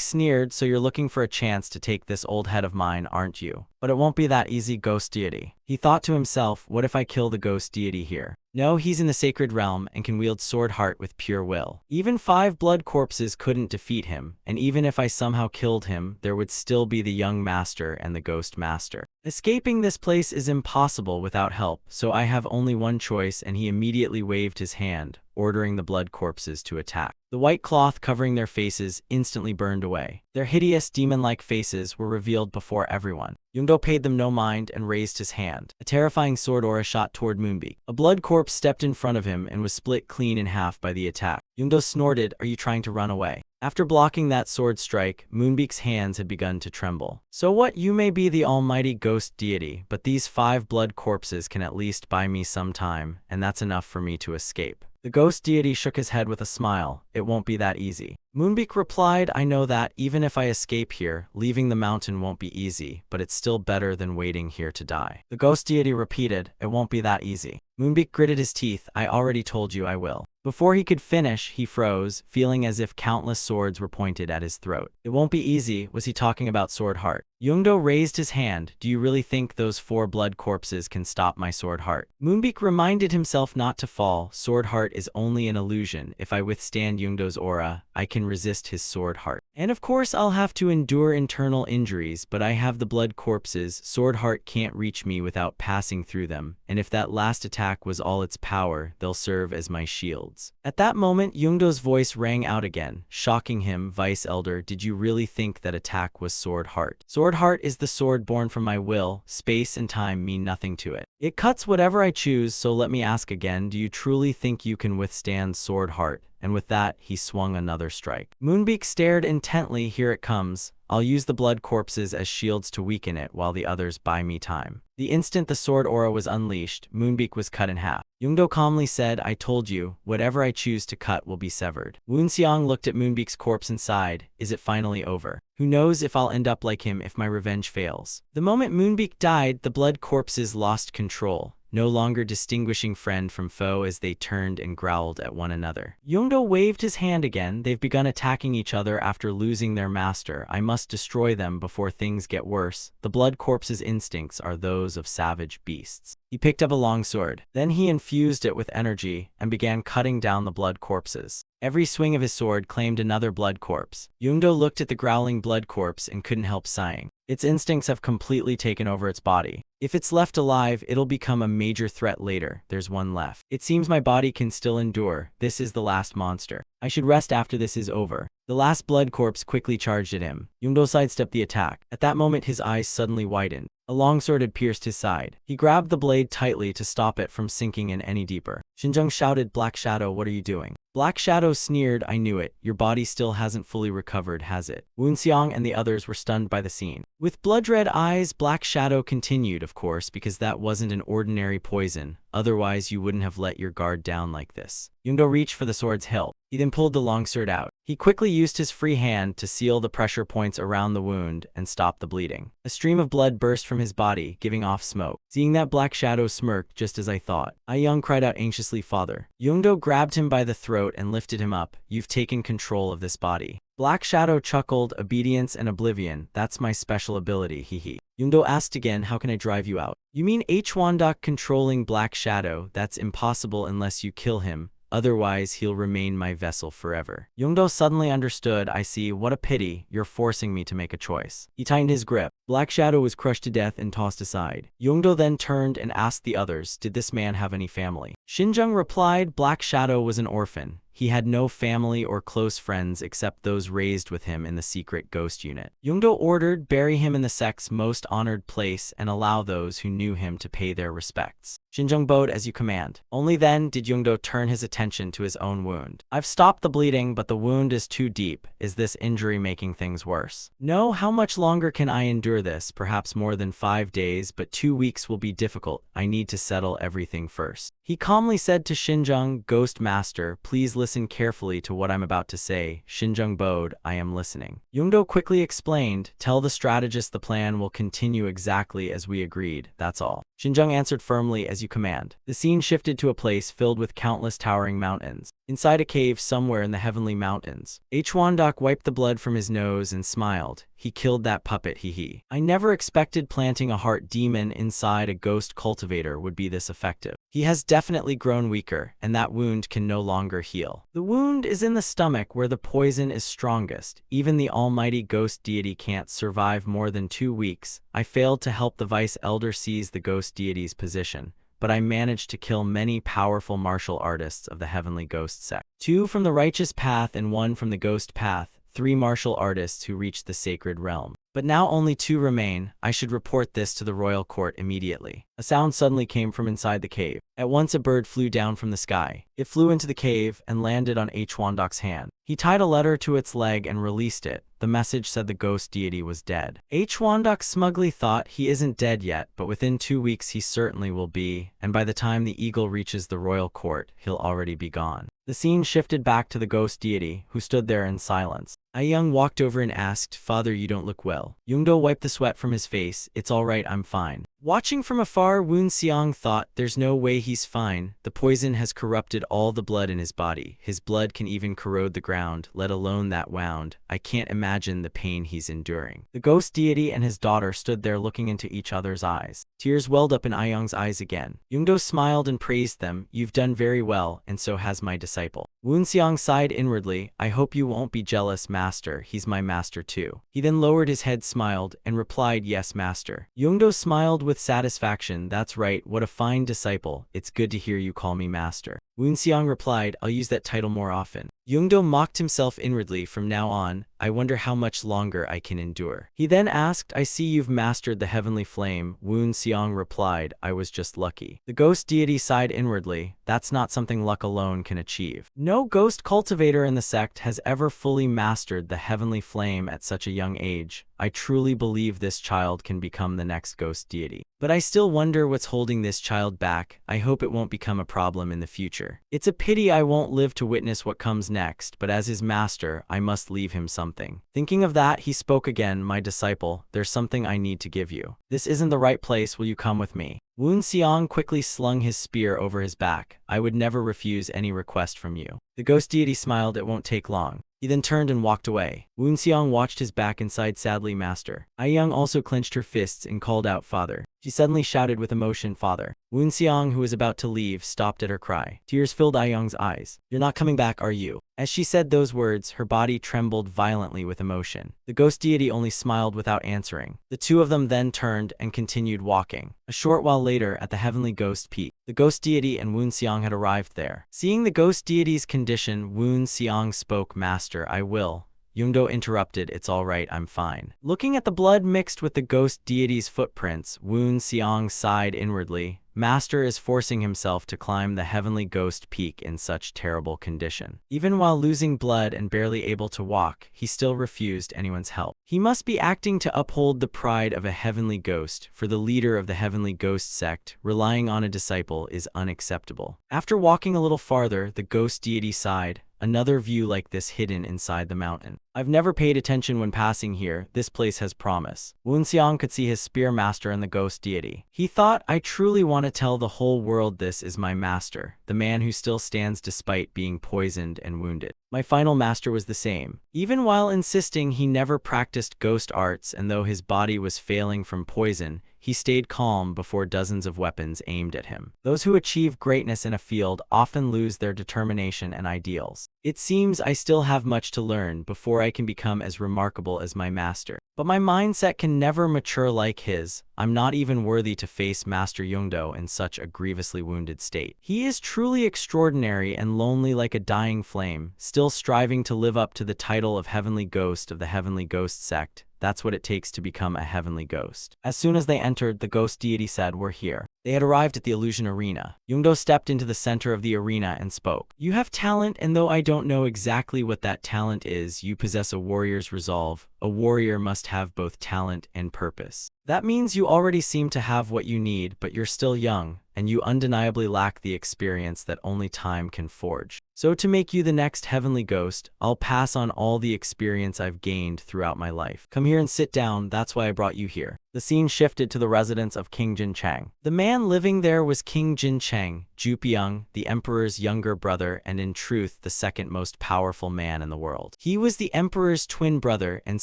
sneered, so you're looking for a chance to take this old head of mine, aren't you? But it won't be that easy, ghost deity. He thought to himself, what if I kill the ghost deity here? No, he's in the sacred realm and can wield sword heart with pure will. Even 5 blood corpses couldn't defeat him, and even if I somehow killed him, there would still be the young master and the ghost master. Escaping this place is impossible without help, so I have only one choice, and he immediately waved his hand, ordering the blood corpses to attack. The white cloth covering their faces instantly burned away. Their hideous demon-like faces were revealed before everyone. Yoongdo paid them no mind and raised his hand. A terrifying sword aura shot toward Moonbeak. A blood corpse stepped in front of him and was split clean in half by the attack. Yoongdo snorted, are you trying to run away? After blocking that sword strike, Moonbeak's hands had begun to tremble. So what? You may be the almighty ghost deity, but these 5 blood corpses can at least buy me some time, and that's enough for me to escape. The ghost deity shook his head with a smile. It won't be that easy. Moonbeak replied, I know that. Even if I escape here, leaving the mountain won't be easy, but it's still better than waiting here to die. The ghost deity repeated, it won't be that easy. Moonbeak gritted his teeth, I already told you I will. Before he could finish, he froze, feeling as if countless swords were pointed at his throat. It won't be easy. Was he talking about sword heart? Yoongdo raised his hand. Do you really think those 4 blood corpses can stop my sword heart? Moonbeak reminded himself not to fall. Sword heart is only an illusion. If I withstand Yoongdo's aura, I can can resist his sword heart. And of course I'll have to endure internal injuries, but I have the blood corpses. Sword heart can't reach me without passing through them, and if that last attack was all its power, they'll serve as my shields. At that moment, Yoongdo's voice rang out again, shocking him. Vice Elder, did you really think that attack was sword heart? Sword heart is the sword born from my will. Space and time mean nothing to it. It cuts whatever I choose, so let me ask again, do you truly think you can withstand sword heart? And with that, he swung another strike. Moonbeak stared intently. Here it comes. I'll use the blood corpses as shields to weaken it while the others buy me time. The instant the sword aura was unleashed, Moonbeak was cut in half. Yoongdo calmly said, I told you, whatever I choose to cut will be severed. Woonseong looked at Moonbeak's corpse and sighed. Is it finally over? Who knows if I'll end up like him if my revenge fails. The moment Moonbeak died, the blood corpses lost control, no longer distinguishing friend from foe as they turned and growled at one another. Yoongdo waved his hand again. They've begun attacking each other after losing their master. I must destroy them before things get worse. The blood corpses' instincts are those of savage beasts. He picked up a long sword. Then he infused it with energy and began cutting down the blood corpses. Every swing of his sword claimed another blood corpse. Yoongdo looked at the growling blood corpse and couldn't help sighing. Its instincts have completely taken over its body. If it's left alive, it'll become a major threat later. There's one left. It seems my body can still endure. This is the last monster. I should rest after this is over. The last blood corpse quickly charged at him. Yoongdo sidestepped the attack. At that moment, his eyes suddenly widened. A long sword had pierced his side. He grabbed the blade tightly to stop it from sinking in any deeper. Shinjung shouted, Black Shadow, what are you doing? Black Shadow sneered, I knew it. Your body still hasn't fully recovered, has it? Woonseong and the others were stunned by the scene. With blood-red eyes, Black Shadow continued, of course, because that wasn't an ordinary poison. Otherwise, you wouldn't have let your guard down like this. Yoongdo reached for the sword's hilt. He then pulled the long sword out. He quickly used his free hand to seal the pressure points around the wound and stop the bleeding. A stream of blood burst from his body, giving off smoke. Seeing that, Black Shadow smirked, just as I thought. Young cried out anxiously, Father. Yoongdo grabbed him by the throat and lifted him up. You've taken control of this body. Black Shadow chuckled, obedience and oblivion. That's my special ability, hee. Yoongdo asked again, how can I drive you out? You mean Hwandok controlling Black Shadow? That's impossible unless you kill him. Otherwise, he'll remain my vessel forever. Yoongdo suddenly understood. I see, what a pity, you're forcing me to make a choice. He tightened his grip. Black Shadow was crushed to death and tossed aside. Yoongdo then turned and asked the others, did this man have any family? Shinjung replied, Black Shadow was an orphan. He had no family or close friends except those raised with him in the secret ghost unit. Yoongdo ordered, bury him in the sect's most honored place and allow those who knew him to pay their respects. Shinjung bowed, as you command. Only then did Yoongdo turn his attention to his own wound. I've stopped the bleeding, but the wound is too deep. Is this injury making things worse? No, how much longer can I endure this? Perhaps more than 5 days, but 2 weeks will be difficult. I need to settle everything first. He calmly said to Shinjung, Ghost Master, please listen carefully to what I'm about to say. Shinjung bowed, I am listening. Yoongdo quickly explained, tell the strategist the plan will continue exactly as we agreed, that's all. Shinjung answered firmly, as you command. The scene shifted to a place filled with countless towering mountains. Inside a cave somewhere in the heavenly mountains, Hwandok wiped the blood from his nose and smiled. He killed that puppet, hee. I never expected planting a heart demon inside a ghost cultivator would be this effective. He has definitely grown weaker, and that wound can no longer heal. The wound is in the stomach where the poison is strongest. Even the almighty ghost deity can't survive more than 2 weeks. I failed to help the vice elder seize the ghost deity's position, but I managed to kill many powerful martial artists of the heavenly ghost sect. 2 from the righteous path and 1 from the ghost path. 3 martial artists who reached the sacred realm. But now only 2 remain. I should report this to the royal court immediately. A sound suddenly came from inside the cave. At once a bird flew down from the sky. It flew into the cave and landed on Hwandok's hand. He tied a letter to its leg and released it. The message said the ghost deity was dead. Hwandok smugly thought, he isn't dead yet, but within 2 weeks he certainly will be, and by the time the eagle reaches the royal court, he'll already be gone. The scene shifted back to the ghost deity, who stood there in silence. Young walked over and asked, Father, you don't look well. Yoongdo wiped the sweat from his face. It's all right, I'm fine. Watching from afar, Woonseong thought, there's no way he's fine. The poison has corrupted all the blood in his body. His blood can even corrode the ground, let alone that wound. I can't imagine the pain he's enduring. The ghost deity and his daughter stood there looking into each other's eyes. Tears welled up in Young's eyes again. Yoongdo smiled and praised them. You've done very well, and so has my disciple. Woon Xiang sighed inwardly. I hope you won't be jealous, master. He's my master too. He then lowered his head, smiled, and replied, yes, master. Yongdo smiled with satisfaction. That's right, what a fine disciple. It's good to hear you call me master. Woon Xiang replied, I'll use that title more often. Yongdo mocked himself inwardly. From now on, I wonder how much longer I can endure. He then asked, I see you've mastered the heavenly flame. Woon Xiang replied, I was just lucky. The ghost deity sighed inwardly. That's not something luck alone can achieve. No ghost cultivator in the sect has ever fully mastered the heavenly flame at such a young age. I truly believe this child can become the next ghost deity. But I still wonder what's holding this child back. I hope it won't become a problem in the future. It's a pity I won't live to witness what comes next, but as his master, I must leave him something. Thinking of that, he spoke again, my disciple, there's something I need to give you. This isn't the right place, will you come with me? Woon Xiang quickly slung his spear over his back. I would never refuse any request from you. The ghost deity smiled, it won't take long. He then turned and walked away. Woon Xiang watched his back and sighed sadly, master. Ai Young also clenched her fists and called out, father. She suddenly shouted with emotion, father. Woon Xiang, who was about to leave, stopped at her cry. Tears filled Ai Young's eyes. You're not coming back, are you? As she said those words, her body trembled violently with emotion. The ghost deity only smiled without answering. The two of them then turned and continued walking. A short while later, at the heavenly ghost peak, the ghost deity and Woon Xiang had arrived there. Seeing the ghost deity's condition, Woon Xiang spoke, master, I will. Yongdo interrupted, it's all right, I'm fine. Looking at the blood mixed with the ghost deity's footprints, Woon Xiang sighed inwardly. Master is forcing himself to climb the heavenly ghost peak in such terrible condition. Even while losing blood and barely able to walk, he still refused anyone's help. He must be acting to uphold the pride of a heavenly ghost. For the leader of the heavenly ghost sect, relying on a disciple is unacceptable. After walking a little farther, the ghost deity sighed. Another view like this hidden inside the mountain. I've never paid attention when passing here. This place has promise. Woon Xiang could see his spear master and the ghost deity. He thought, I truly want to tell the whole world this is my master, the man who still stands despite being poisoned and wounded. My final master was the same. Even while insisting he never practiced ghost arts, and though his body was failing from poison, he stayed calm before dozens of weapons aimed at him. Those who achieve greatness in a field often lose their determination and ideals. It seems I still have much to learn before I can become as remarkable as my master. But my mindset can never mature like his. I'm not even worthy to face Master Yongdo in such a grievously wounded state. He is truly extraordinary and lonely like a dying flame, still striving to live up to the title of Heavenly Ghost of the Heavenly Ghost sect. That's what it takes to become a heavenly ghost. As soon as they entered, the ghost deity said, we're here. They had arrived at the illusion arena. Yongdo stepped into the center of the arena and spoke. You have talent, and though I don't know exactly what that talent is, you possess a warrior's resolve. A warrior must have both talent and purpose. That means you already seem to have what you need, but you're still young, and you undeniably lack the experience that only time can forge. So to make you the next heavenly ghost, I'll pass on all the experience I've gained throughout my life. Come here and sit down, that's why I brought you here. The scene shifted to the residence of King Jin Chang. The man living there was King Jin Chang, Jupiang, the emperor's younger brother, and in truth the second most powerful man in the world. He was the emperor's twin brother and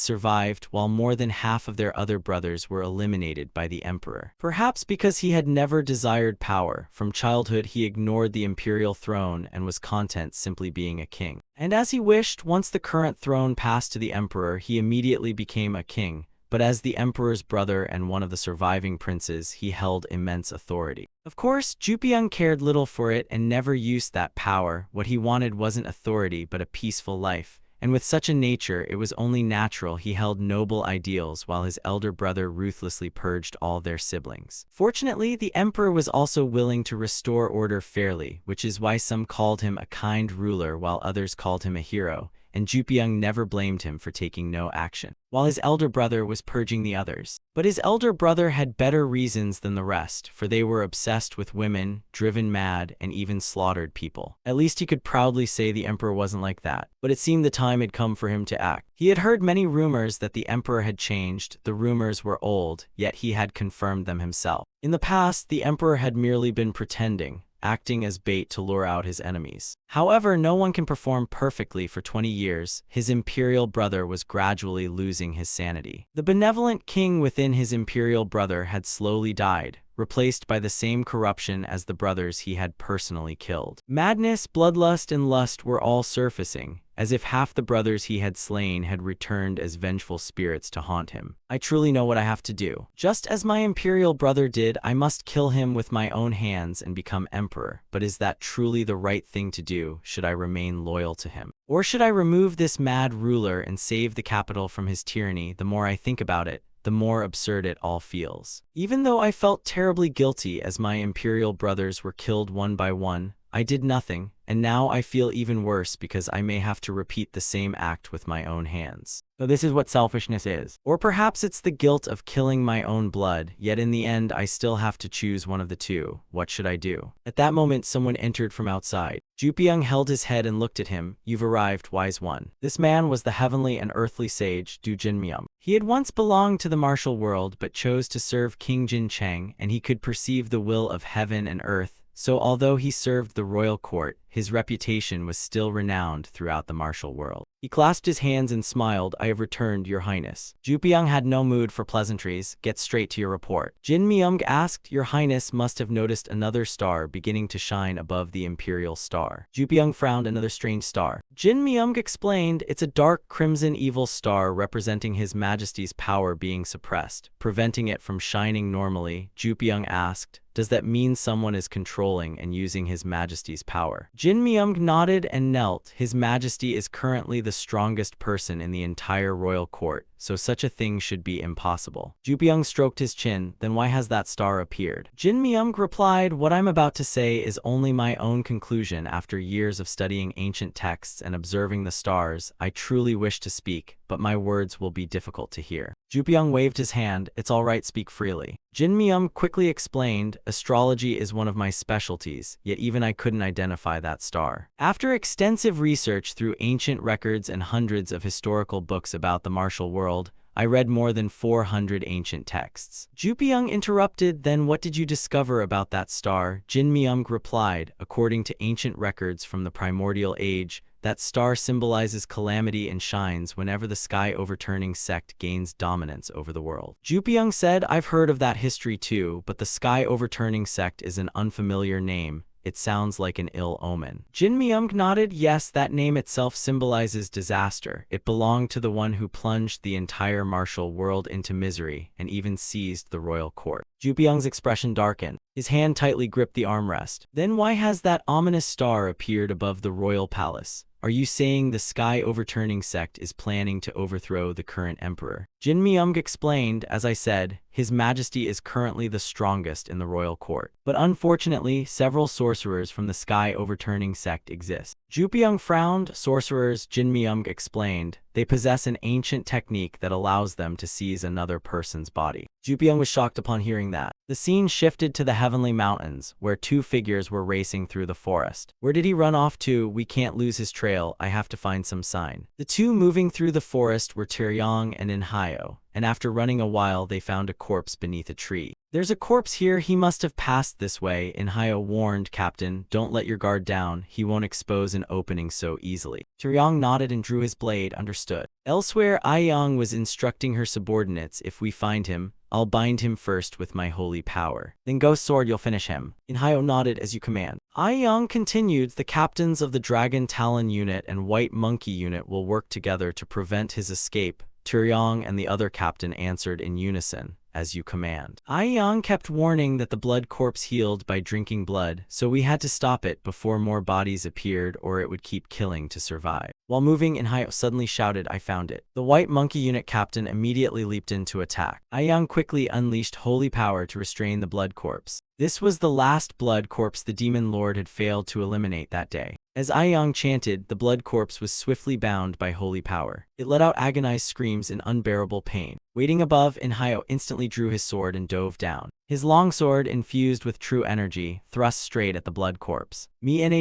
survived while more than half of their other brothers were eliminated by the emperor. Perhaps because he had never desired power, from childhood he ignored the imperial throne and was content simply being a king. And as he wished, once the current throne passed to the emperor, he immediately became a king. But as the emperor's brother and one of the surviving princes, he held immense authority. Of course, Jupiang cared little for it and never used that power. What he wanted wasn't authority, but a peaceful life. And with such a nature, it was only natural he held noble ideals while his elder brother ruthlessly purged all their siblings. Fortunately, the emperor was also willing to restore order fairly, which is why some called him a kind ruler while others called him a hero, and Jupiang never blamed him for taking no action, while his elder brother was purging the others. But his elder brother had better reasons than the rest, for they were obsessed with women, driven mad, and even slaughtered people. At least he could proudly say the emperor wasn't like that, but it seemed the time had come for him to act. He had heard many rumors that the emperor had changed. The rumors were old, yet he had confirmed them himself. In the past, the emperor had merely been pretending, acting as bait to lure out his enemies. However, no one can perform perfectly for 20 years. His imperial brother was gradually losing his sanity. The benevolent king within his imperial brother had slowly died, replaced by the same corruption as the brothers he had personally killed. Madness, bloodlust, and lust were all surfacing, as if half the brothers he had slain had returned as vengeful spirits to haunt him. I truly know what I have to do. Just as my imperial brother did, I must kill him with my own hands and become emperor. But is that truly the right thing to do? Should I remain loyal to him? Or should I remove this mad ruler and save the capital from his tyranny? The more I think about it, the more absurd it all feels. Even though I felt terribly guilty as my imperial brothers were killed one by one, I did nothing, and now I feel even worse because I may have to repeat the same act with my own hands. So this is what selfishness is. Or perhaps it's the guilt of killing my own blood, yet in the end I still have to choose one of the two. What should I do? At that moment someone entered from outside. Jupyeong held his head and looked at him. You've arrived, wise one. This man was the heavenly and earthly sage, Du Jinmyeom. He had once belonged to the martial world but chose to serve King Jin Cheng, and he could perceive the will of heaven and earth. So although he served the royal court, his reputation was still renowned throughout the martial world. He clasped his hands and smiled. I have returned, your highness. Jupyeong had no mood for pleasantries. Get straight to your report. Jin Myung asked. Your highness must have noticed another star beginning to shine above the imperial star. Jupyeong frowned. Another strange star. Jin Myung explained. It's a dark crimson evil star representing his majesty's power being suppressed, preventing it from shining normally. Jupyeong asked. Does that mean someone is controlling and using His Majesty's power? Jin Myung nodded and knelt. His Majesty is currently the strongest person in the entire royal court, so such a thing should be impossible. Jupyeong stroked his chin. Then why has that star appeared? Jin Myung replied, what I'm about to say is only my own conclusion after years of studying ancient texts and observing the stars. I truly wish to speak, but my words will be difficult to hear. Jupyeong waved his hand. It's all right, speak freely. Jin Myung quickly explained, astrology is one of my specialties, yet even I couldn't identify that star. After extensive research through ancient records and hundreds of historical books about the martial world, I read more than 400 ancient texts. Jupyeong interrupted, then what did you discover about that star? Jin Myung replied, according to ancient records from the primordial age, that star symbolizes calamity and shines whenever the sky-overturning sect gains dominance over the world. Jupyeong said, I've heard of that history too, but the sky-overturning sect is an unfamiliar name. It sounds like an ill omen. Jin Myung nodded. Yes, that name itself symbolizes disaster. It belonged to the one who plunged the entire martial world into misery and even seized the royal court. Jupyeong's expression darkened. His hand tightly gripped the armrest. Then why has that ominous star appeared above the royal palace? Are you saying the sky-overturning sect is planning to overthrow the current emperor? Jin Myung explained, as I said, His Majesty is currently the strongest in the royal court. But unfortunately, several sorcerers from the sky-overturning sect exist. Jupyeong frowned. Sorcerers, Jin Myung explained. They possess an ancient technique that allows them to seize another person's body. Jupyeong was shocked upon hearing that. The scene shifted to the heavenly mountains, where two figures were racing through the forest. Where did he run off to? We can't lose his trail. I have to find some sign. The two moving through the forest were Taeyong and Inhyo, and after running a while they found a corpse beneath a tree. There's a corpse here. He must have passed this way. Inhyo warned, Captain, don't let your guard down. He won't expose an opening so easily. Taeyong nodded and drew his blade. Understood. Elsewhere, Aiyong was instructing her subordinates, if we find him, I'll bind him first with my holy power. Then Ghost Sword, you'll finish him. Inhyo nodded, as you command. Aiyong continued, the captains of the Dragon Talon unit and White Monkey unit will work together to prevent his escape. Taeyong and the other captain answered in unison, as you command. Aiyong kept warning that the blood corpse healed by drinking blood, so we had to stop it before more bodies appeared or it would keep killing to survive. While moving, Inhyo suddenly shouted, I found it. The White Monkey unit captain immediately leaped in to attack. Aiyong quickly unleashed holy power to restrain the blood corpse. This was the last blood corpse the demon lord had failed to eliminate that day. As Aiyong chanted, the blood corpse was swiftly bound by holy power. It let out agonized screams in unbearable pain. Waiting above, Inhyo instantly drew his sword and dove down. His long sword, infused with true energy, thrust straight at the blood corpse.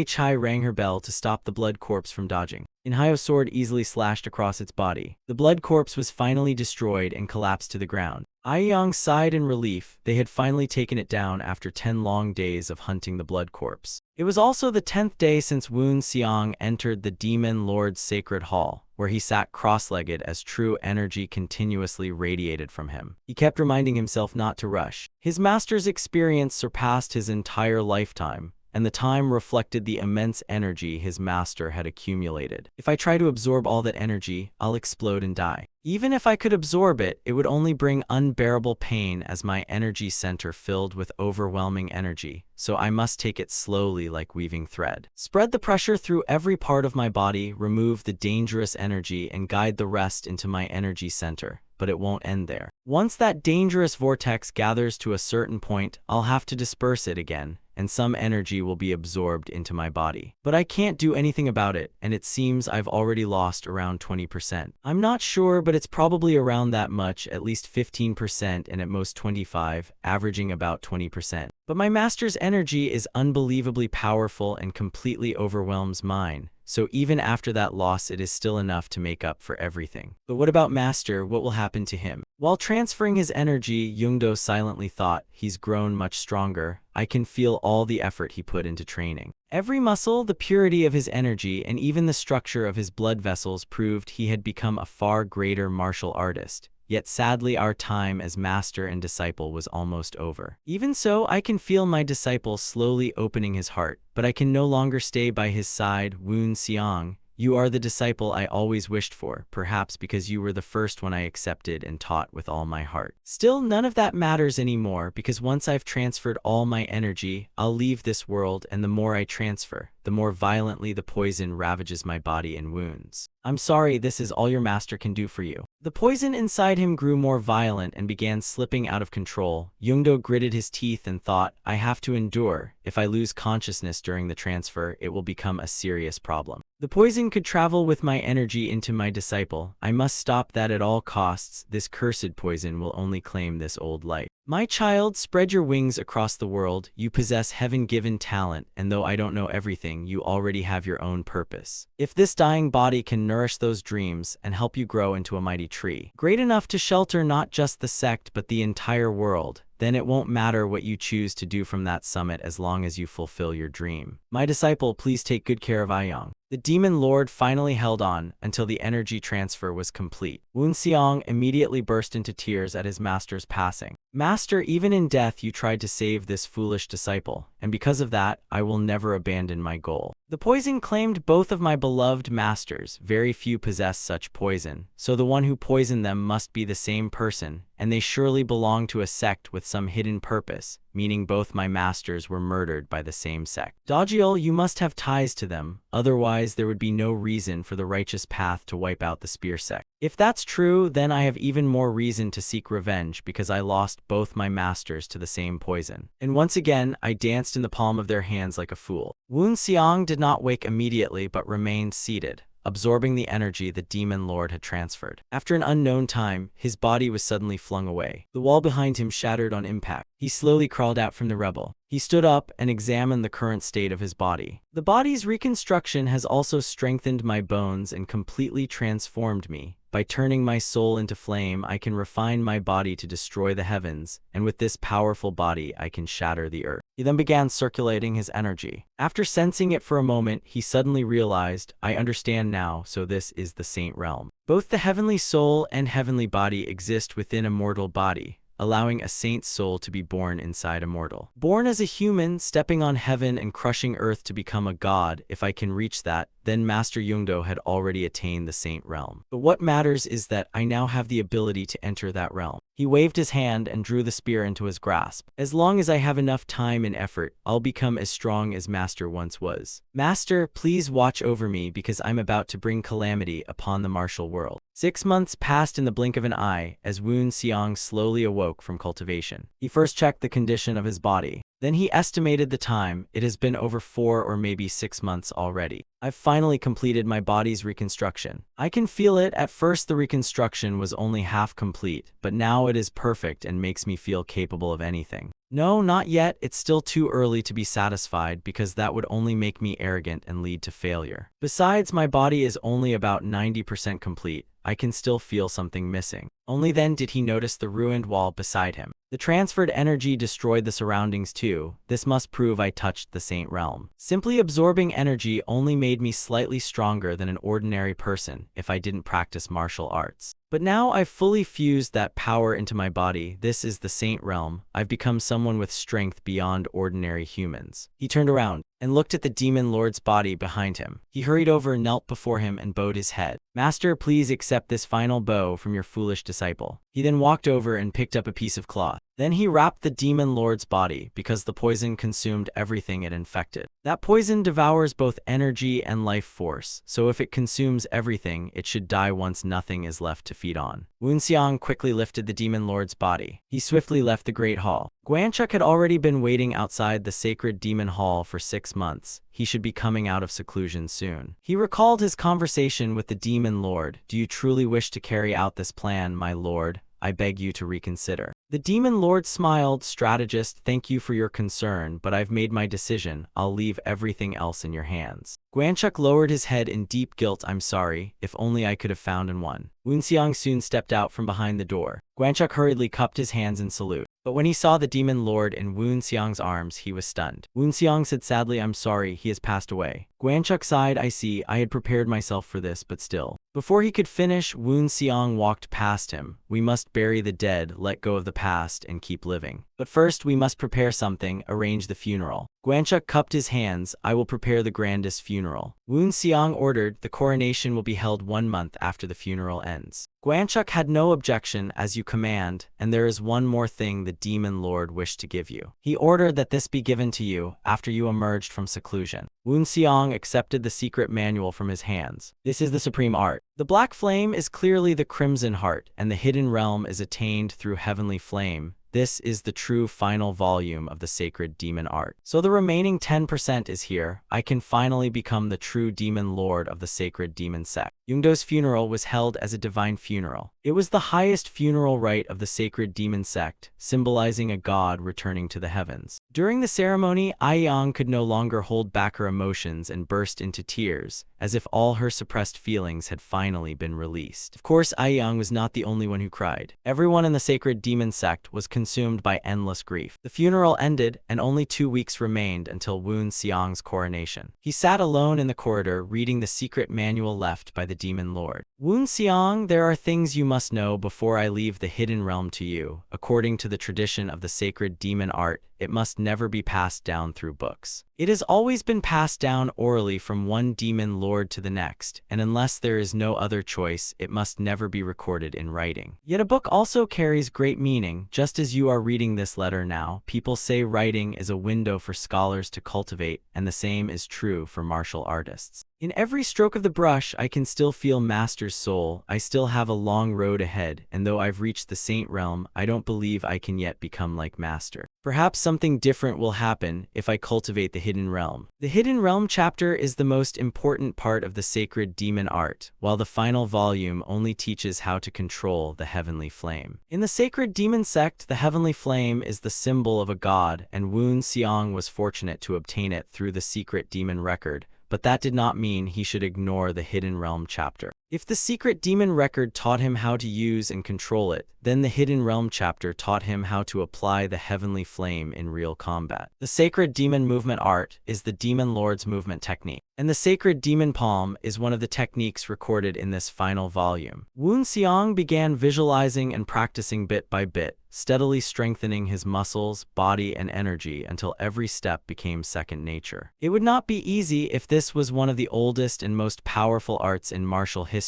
Chai rang her bell to stop the blood corpse from dodging. Inhyo's sword easily slashed across its body. The blood corpse was finally destroyed and collapsed to the ground. Aiyang sighed in relief. They had finally taken it down after 10 long days of hunting the blood corpse. It was also the 10th day since Woon Xiang entered the Demon Lord's sacred hall, where he sat cross-legged as true energy continuously radiated from him. He kept reminding himself not to rush. His master's experience surpassed his entire lifetime, and the time reflected the immense energy his master had accumulated. If I try to absorb all that energy, I'll explode and die. Even if I could absorb it, it would only bring unbearable pain as my energy center filled with overwhelming energy, so I must take it slowly like weaving thread. Spread the pressure through every part of my body, remove the dangerous energy, and guide the rest into my energy center. But it won't end there. Once that dangerous vortex gathers to a certain point, I'll have to disperse it again, and some energy will be absorbed into my body. But I can't do anything about it, and it seems I've already lost around 20%. I'm not sure, but it's probably around that much, at least 15% and at most 25%, averaging about 20%. But my master's energy is unbelievably powerful and completely overwhelms mine. So even after that loss, it is still enough to make up for everything. But what about Master? What will happen to him? While transferring his energy, Yoongdo silently thought, he's grown much stronger. I can feel all the effort he put into training. Every muscle, the purity of his energy, and even the structure of his blood vessels proved he had become a far greater martial artist. Yet sadly, our time as master and disciple was almost over. Even so, I can feel my disciple slowly opening his heart, but I can no longer stay by his side. Woon Xiang, you are the disciple I always wished for, perhaps because you were the first one I accepted and taught with all my heart. Still, none of that matters anymore, because once I've transferred all my energy, I'll leave this world, and the more I transfer, the more violently the poison ravages my body and wounds. I'm sorry, this is all your master can do for you. The poison inside him grew more violent and began slipping out of control. Yoongdo gritted his teeth and thought, I have to endure. If I lose consciousness during the transfer, it will become a serious problem. The poison could travel with my energy into my disciple. I must stop that at all costs. This cursed poison will only claim this old life. My child, spread your wings across the world. You possess heaven-given talent, and though I don't know everything, you already have your own purpose. If this dying body can nourish those dreams and help you grow into a mighty tree, great enough to shelter not just the sect but the entire world, then it won't matter what you choose to do from that summit as long as you fulfill your dream. My disciple, please take good care of Aiyang. The Demon Lord finally held on until the energy transfer was complete. Woon Xiang immediately burst into tears at his master's passing. Master, even in death you tried to save this foolish disciple, and because of that, I will never abandon my goal. The poison claimed both of my beloved masters. Very few possess such poison, so the one who poisoned them must be the same person, and they surely belong to a sect with some hidden purpose, meaning both my masters were murdered by the same sect. Dajiel, you must have ties to them, otherwise there would be no reason for the righteous path to wipe out the spear sect. If that's true, then I have even more reason to seek revenge because I lost both my masters to the same poison. And once again, I danced in the palm of their hands like a fool. Woon Xiang did not wake immediately but remained seated, absorbing the energy the Demon Lord had transferred. After an unknown time, his body was suddenly flung away. The wall behind him shattered on impact. He slowly crawled out from the rubble. He stood up and examined the current state of his body. The body's reconstruction has also strengthened my bones and completely transformed me. By turning my soul into flame, I can refine my body to destroy the heavens, and with this powerful body, I can shatter the earth. He then began circulating his energy. After sensing it for a moment, he suddenly realized, I understand now, so this is the Saint Realm. Both the heavenly soul and heavenly body exist within a mortal body, allowing a saint's soul to be born inside a mortal. Born as a human, stepping on heaven and crushing earth to become a god, if I can reach that, then Master Yoongdo had already attained the Saint Realm. But what matters is that I now have the ability to enter that realm. He waved his hand and drew the spear into his grasp. As long as I have enough time and effort, I'll become as strong as Master once was. Master, please watch over me because I'm about to bring calamity upon the martial world. 6 months passed in the blink of an eye as Woon Xiang slowly awoke from cultivation. He first checked the condition of his body. Then he estimated the time. It has been over 4 or maybe 6 months already. I've finally completed my body's reconstruction. I can feel it. At first the reconstruction was only half complete, but now it is perfect and makes me feel capable of anything. No, not yet. It's still too early to be satisfied because that would only make me arrogant and lead to failure. Besides, my body is only about 90% complete. I can still feel something missing. Only then did he notice the ruined wall beside him. The transferred energy destroyed the surroundings too. This must prove I touched the Saint Realm. Simply absorbing energy only made me slightly stronger than an ordinary person if I didn't practice martial arts. But now I've fully fused that power into my body. This is the Saint Realm. I've become someone with strength beyond ordinary humans. He turned around and looked at the demon lord's body behind him. He hurried over, knelt before him, and bowed his head. Master, please accept this final bow from your foolish disciple. He then walked over and picked up a piece of cloth. Then he wrapped the demon lord's body because the poison consumed everything it infected. That poison devours both energy and life force, so if it consumes everything, it should die once nothing is left to feed on. Woonseong quickly lifted the demon lord's body. He swiftly left the great hall. Guanchuk had already been waiting outside the sacred demon hall for 6 months. He should be coming out of seclusion soon. He recalled his conversation with the demon lord. Do you truly wish to carry out this plan, my lord? I beg you to reconsider. The demon lord smiled. Strategist, thank you for your concern, but I've made my decision. I'll leave everything else in your hands. Guanchuk lowered his head in deep guilt. I'm sorry, if only I could have found one. Woonseong soon stepped out from behind the door. Guanchuk hurriedly cupped his hands in salute. But when he saw the demon lord in Woonseong's arms, he was stunned. Woonseong said sadly, I'm sorry, he has passed away. Guanchuk sighed, I see, I had prepared myself for this, but still. Before he could finish, Woonseong walked past him. We must bury the dead, let go of the past, and keep living. But first we must prepare something, arrange the funeral. Guanchuk cupped his hands. I will prepare the grandest funeral. Woonseong ordered. The coronation will be held 1 month after the funeral ends. Guanchuk had no objection, as you command, and there is one more thing the demon lord wished to give you. He ordered that this be given to you after you emerged from seclusion. Woonseong accepted the secret manual from his hands. This is the supreme art. The black flame is clearly the crimson heart, and the hidden realm is attained through heavenly flame. This is the true final volume of the sacred demon art. So the remaining 10% is here. I can finally become the true demon lord of the sacred demon sect. Yungdo's funeral was held as a divine funeral. It was the highest funeral rite of the sacred demon sect, symbolizing a god returning to the heavens. During the ceremony, Aiyang could no longer hold back her emotions and burst into tears, as if all her suppressed feelings had finally been released. Of course, Aiyang was not the only one who cried. Everyone in the sacred demon sect was consumed by endless grief. The funeral ended, and only 2 weeks remained until Woonseong's coronation. He sat alone in the corridor, reading the secret manual left by the demon lord. Woonseong, there are things you must know before I leave the hidden realm to you. According to the tradition of the sacred demon art, it must never be passed down through books. It has always been passed down orally from one demon lord to the next, and unless there is no other choice, it must never be recorded in writing. Yet a book also carries great meaning. Just as you are reading this letter now, people say writing is a window for scholars to cultivate, and the same is true for martial artists. In every stroke of the brush, I can still feel Master's soul. I still have a long road ahead, and though I've reached the Saint Realm, I don't believe I can yet become like Master. Perhaps something different will happen if I cultivate the Hidden Realm. The Hidden Realm chapter is the most important part of the sacred demon art, while the final volume only teaches how to control the heavenly flame. In the sacred demon sect, the heavenly flame is the symbol of a god, and Woonseong was fortunate to obtain it through the secret demon record, but that did not mean he should ignore the Hidden Realm chapter. If the secret demon record taught him how to use and control it, then the Hidden Realm chapter taught him how to apply the heavenly flame in real combat. The sacred demon movement art is the demon lord's movement technique, and the sacred demon palm is one of the techniques recorded in this final volume. Woonseong began visualizing and practicing bit by bit, steadily strengthening his muscles, body, and energy until every step became second nature. It would not be easy if this was one of the oldest and most powerful arts in martial history.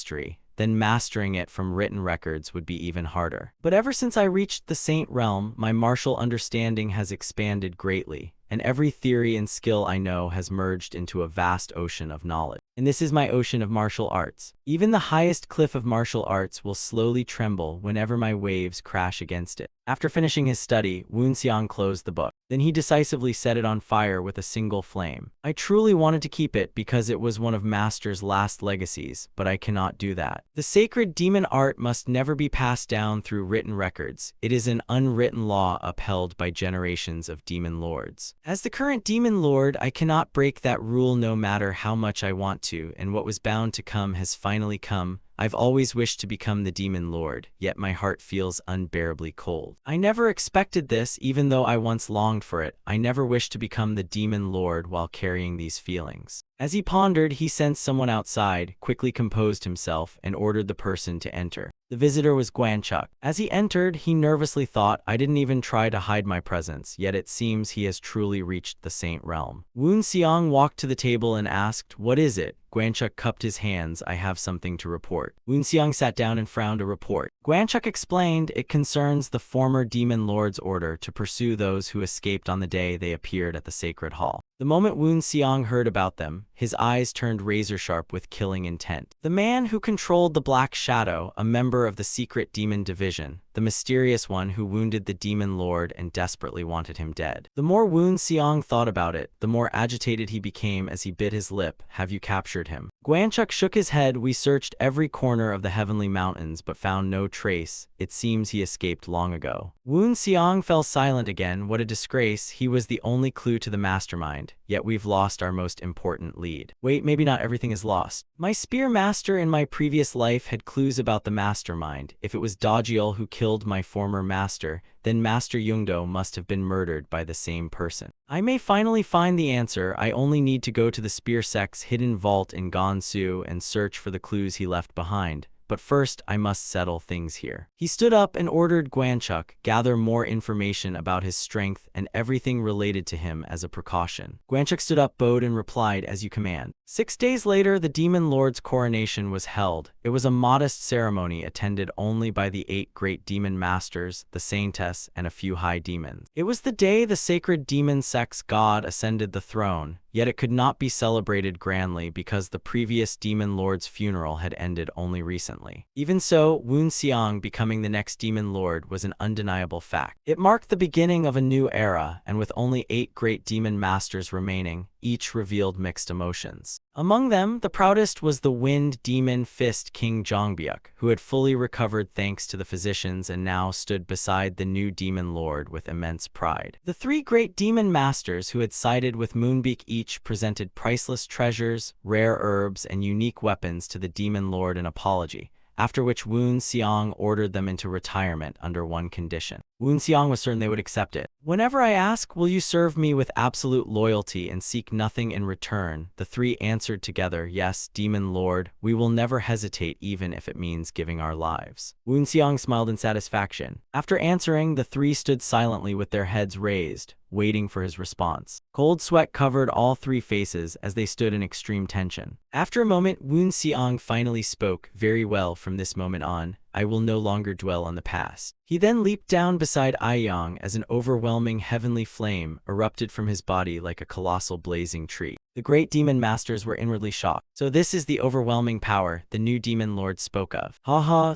Then mastering it from written records would be even harder. But ever since I reached the Saint Realm, my martial understanding has expanded greatly, and every theory and skill I know has merged into a vast ocean of knowledge. And this is my ocean of martial arts. Even the highest cliff of martial arts will slowly tremble whenever my waves crash against it. After finishing his study, Woonseong closed the book. Then he decisively set it on fire with a single flame. I truly wanted to keep it because it was one of Master's last legacies, but I cannot do that. The sacred demon art must never be passed down through written records. It is an unwritten law upheld by generations of demon lords. As the current demon lord, I cannot break that rule no matter how much I want to, and what was bound to come has finally come. I've always wished to become the demon lord, yet my heart feels unbearably cold. I never expected this, even though I once longed for it. I never wished to become the demon lord while carrying these feelings. As he pondered, he sensed someone outside, quickly composed himself, and ordered the person to enter. The visitor was Guanchuk. As he entered, he nervously thought, I didn't even try to hide my presence, yet it seems he has truly reached the saint realm. Woon Seong walked to the table and asked, what is it? Guanchuk cupped his hands. I have something to report. Woon Seong sat down and frowned a report. Guanchuk explained, it concerns the former demon lord's order to pursue those who escaped on the day they appeared at the sacred hall. The moment Woon Seong heard about them, his eyes turned razor-sharp with killing intent. The man who controlled the Black Shadow, a member of the secret demon division, the mysterious one who wounded the demon lord and desperately wanted him dead. The more Woon Seong thought about it, the more agitated he became as he bit his lip. Have you captured him? Guanchuk shook his head. We searched every corner of the heavenly mountains but found no trace. It seems he escaped long ago. Woon Seong fell silent again. What a disgrace. He was the only clue to the mastermind. Yet we've lost our most important lead. Wait, maybe not everything is lost. My spear master in my previous life had clues about the mastermind. If it was Dajiel who killed my former master, then Master Yungdo must have been murdered by the same person. I may finally find the answer. I only need to go to the spear sect's hidden vault in Gansu and search for the clues he left behind. But first, I must settle things here. He stood up and ordered Guanchuk, gather more information about his strength and everything related to him as a precaution. Guanchuk stood up, bowed, and replied, as you command. 6 days later, the demon lord's coronation was held. It was a modest ceremony attended only by the 8 great demon masters, the saintess, and a few high demons. It was the day the sacred demon sect's god ascended the throne, yet it could not be celebrated grandly because the previous demon lord's funeral had ended only recently. Even so, Woon Seong becoming the next demon lord was an undeniable fact. It marked the beginning of a new era, and with only 8 great demon masters remaining, each revealed mixed emotions. Among them, the proudest was the Wind Demon Fist King Jongbyuk, who had fully recovered thanks to the physicians and now stood beside the new demon lord with immense pride. The 3 great demon masters who had sided with Moonbeak each presented priceless treasures, rare herbs, and unique weapons to the demon lord in apology, after which Woon Seong ordered them into retirement under one condition. Woon Seong was certain they would accept it. Whenever I ask, will you serve me with absolute loyalty and seek nothing in return? The 3 answered together, yes, demon lord, we will never hesitate even if it means giving our lives. Woon Seong smiled in satisfaction. After answering, the 3 stood silently with their heads raised, waiting for his response. Cold sweat covered all 3 faces as they stood in extreme tension. After a moment, Woon Seong finally spoke, very well, from this moment on, I will no longer dwell on the past. He then leaped down beside Aiyang as an overwhelming heavenly flame erupted from his body like a colossal blazing tree. The great demon masters were inwardly shocked. So this is the overwhelming power the new demon lord spoke of.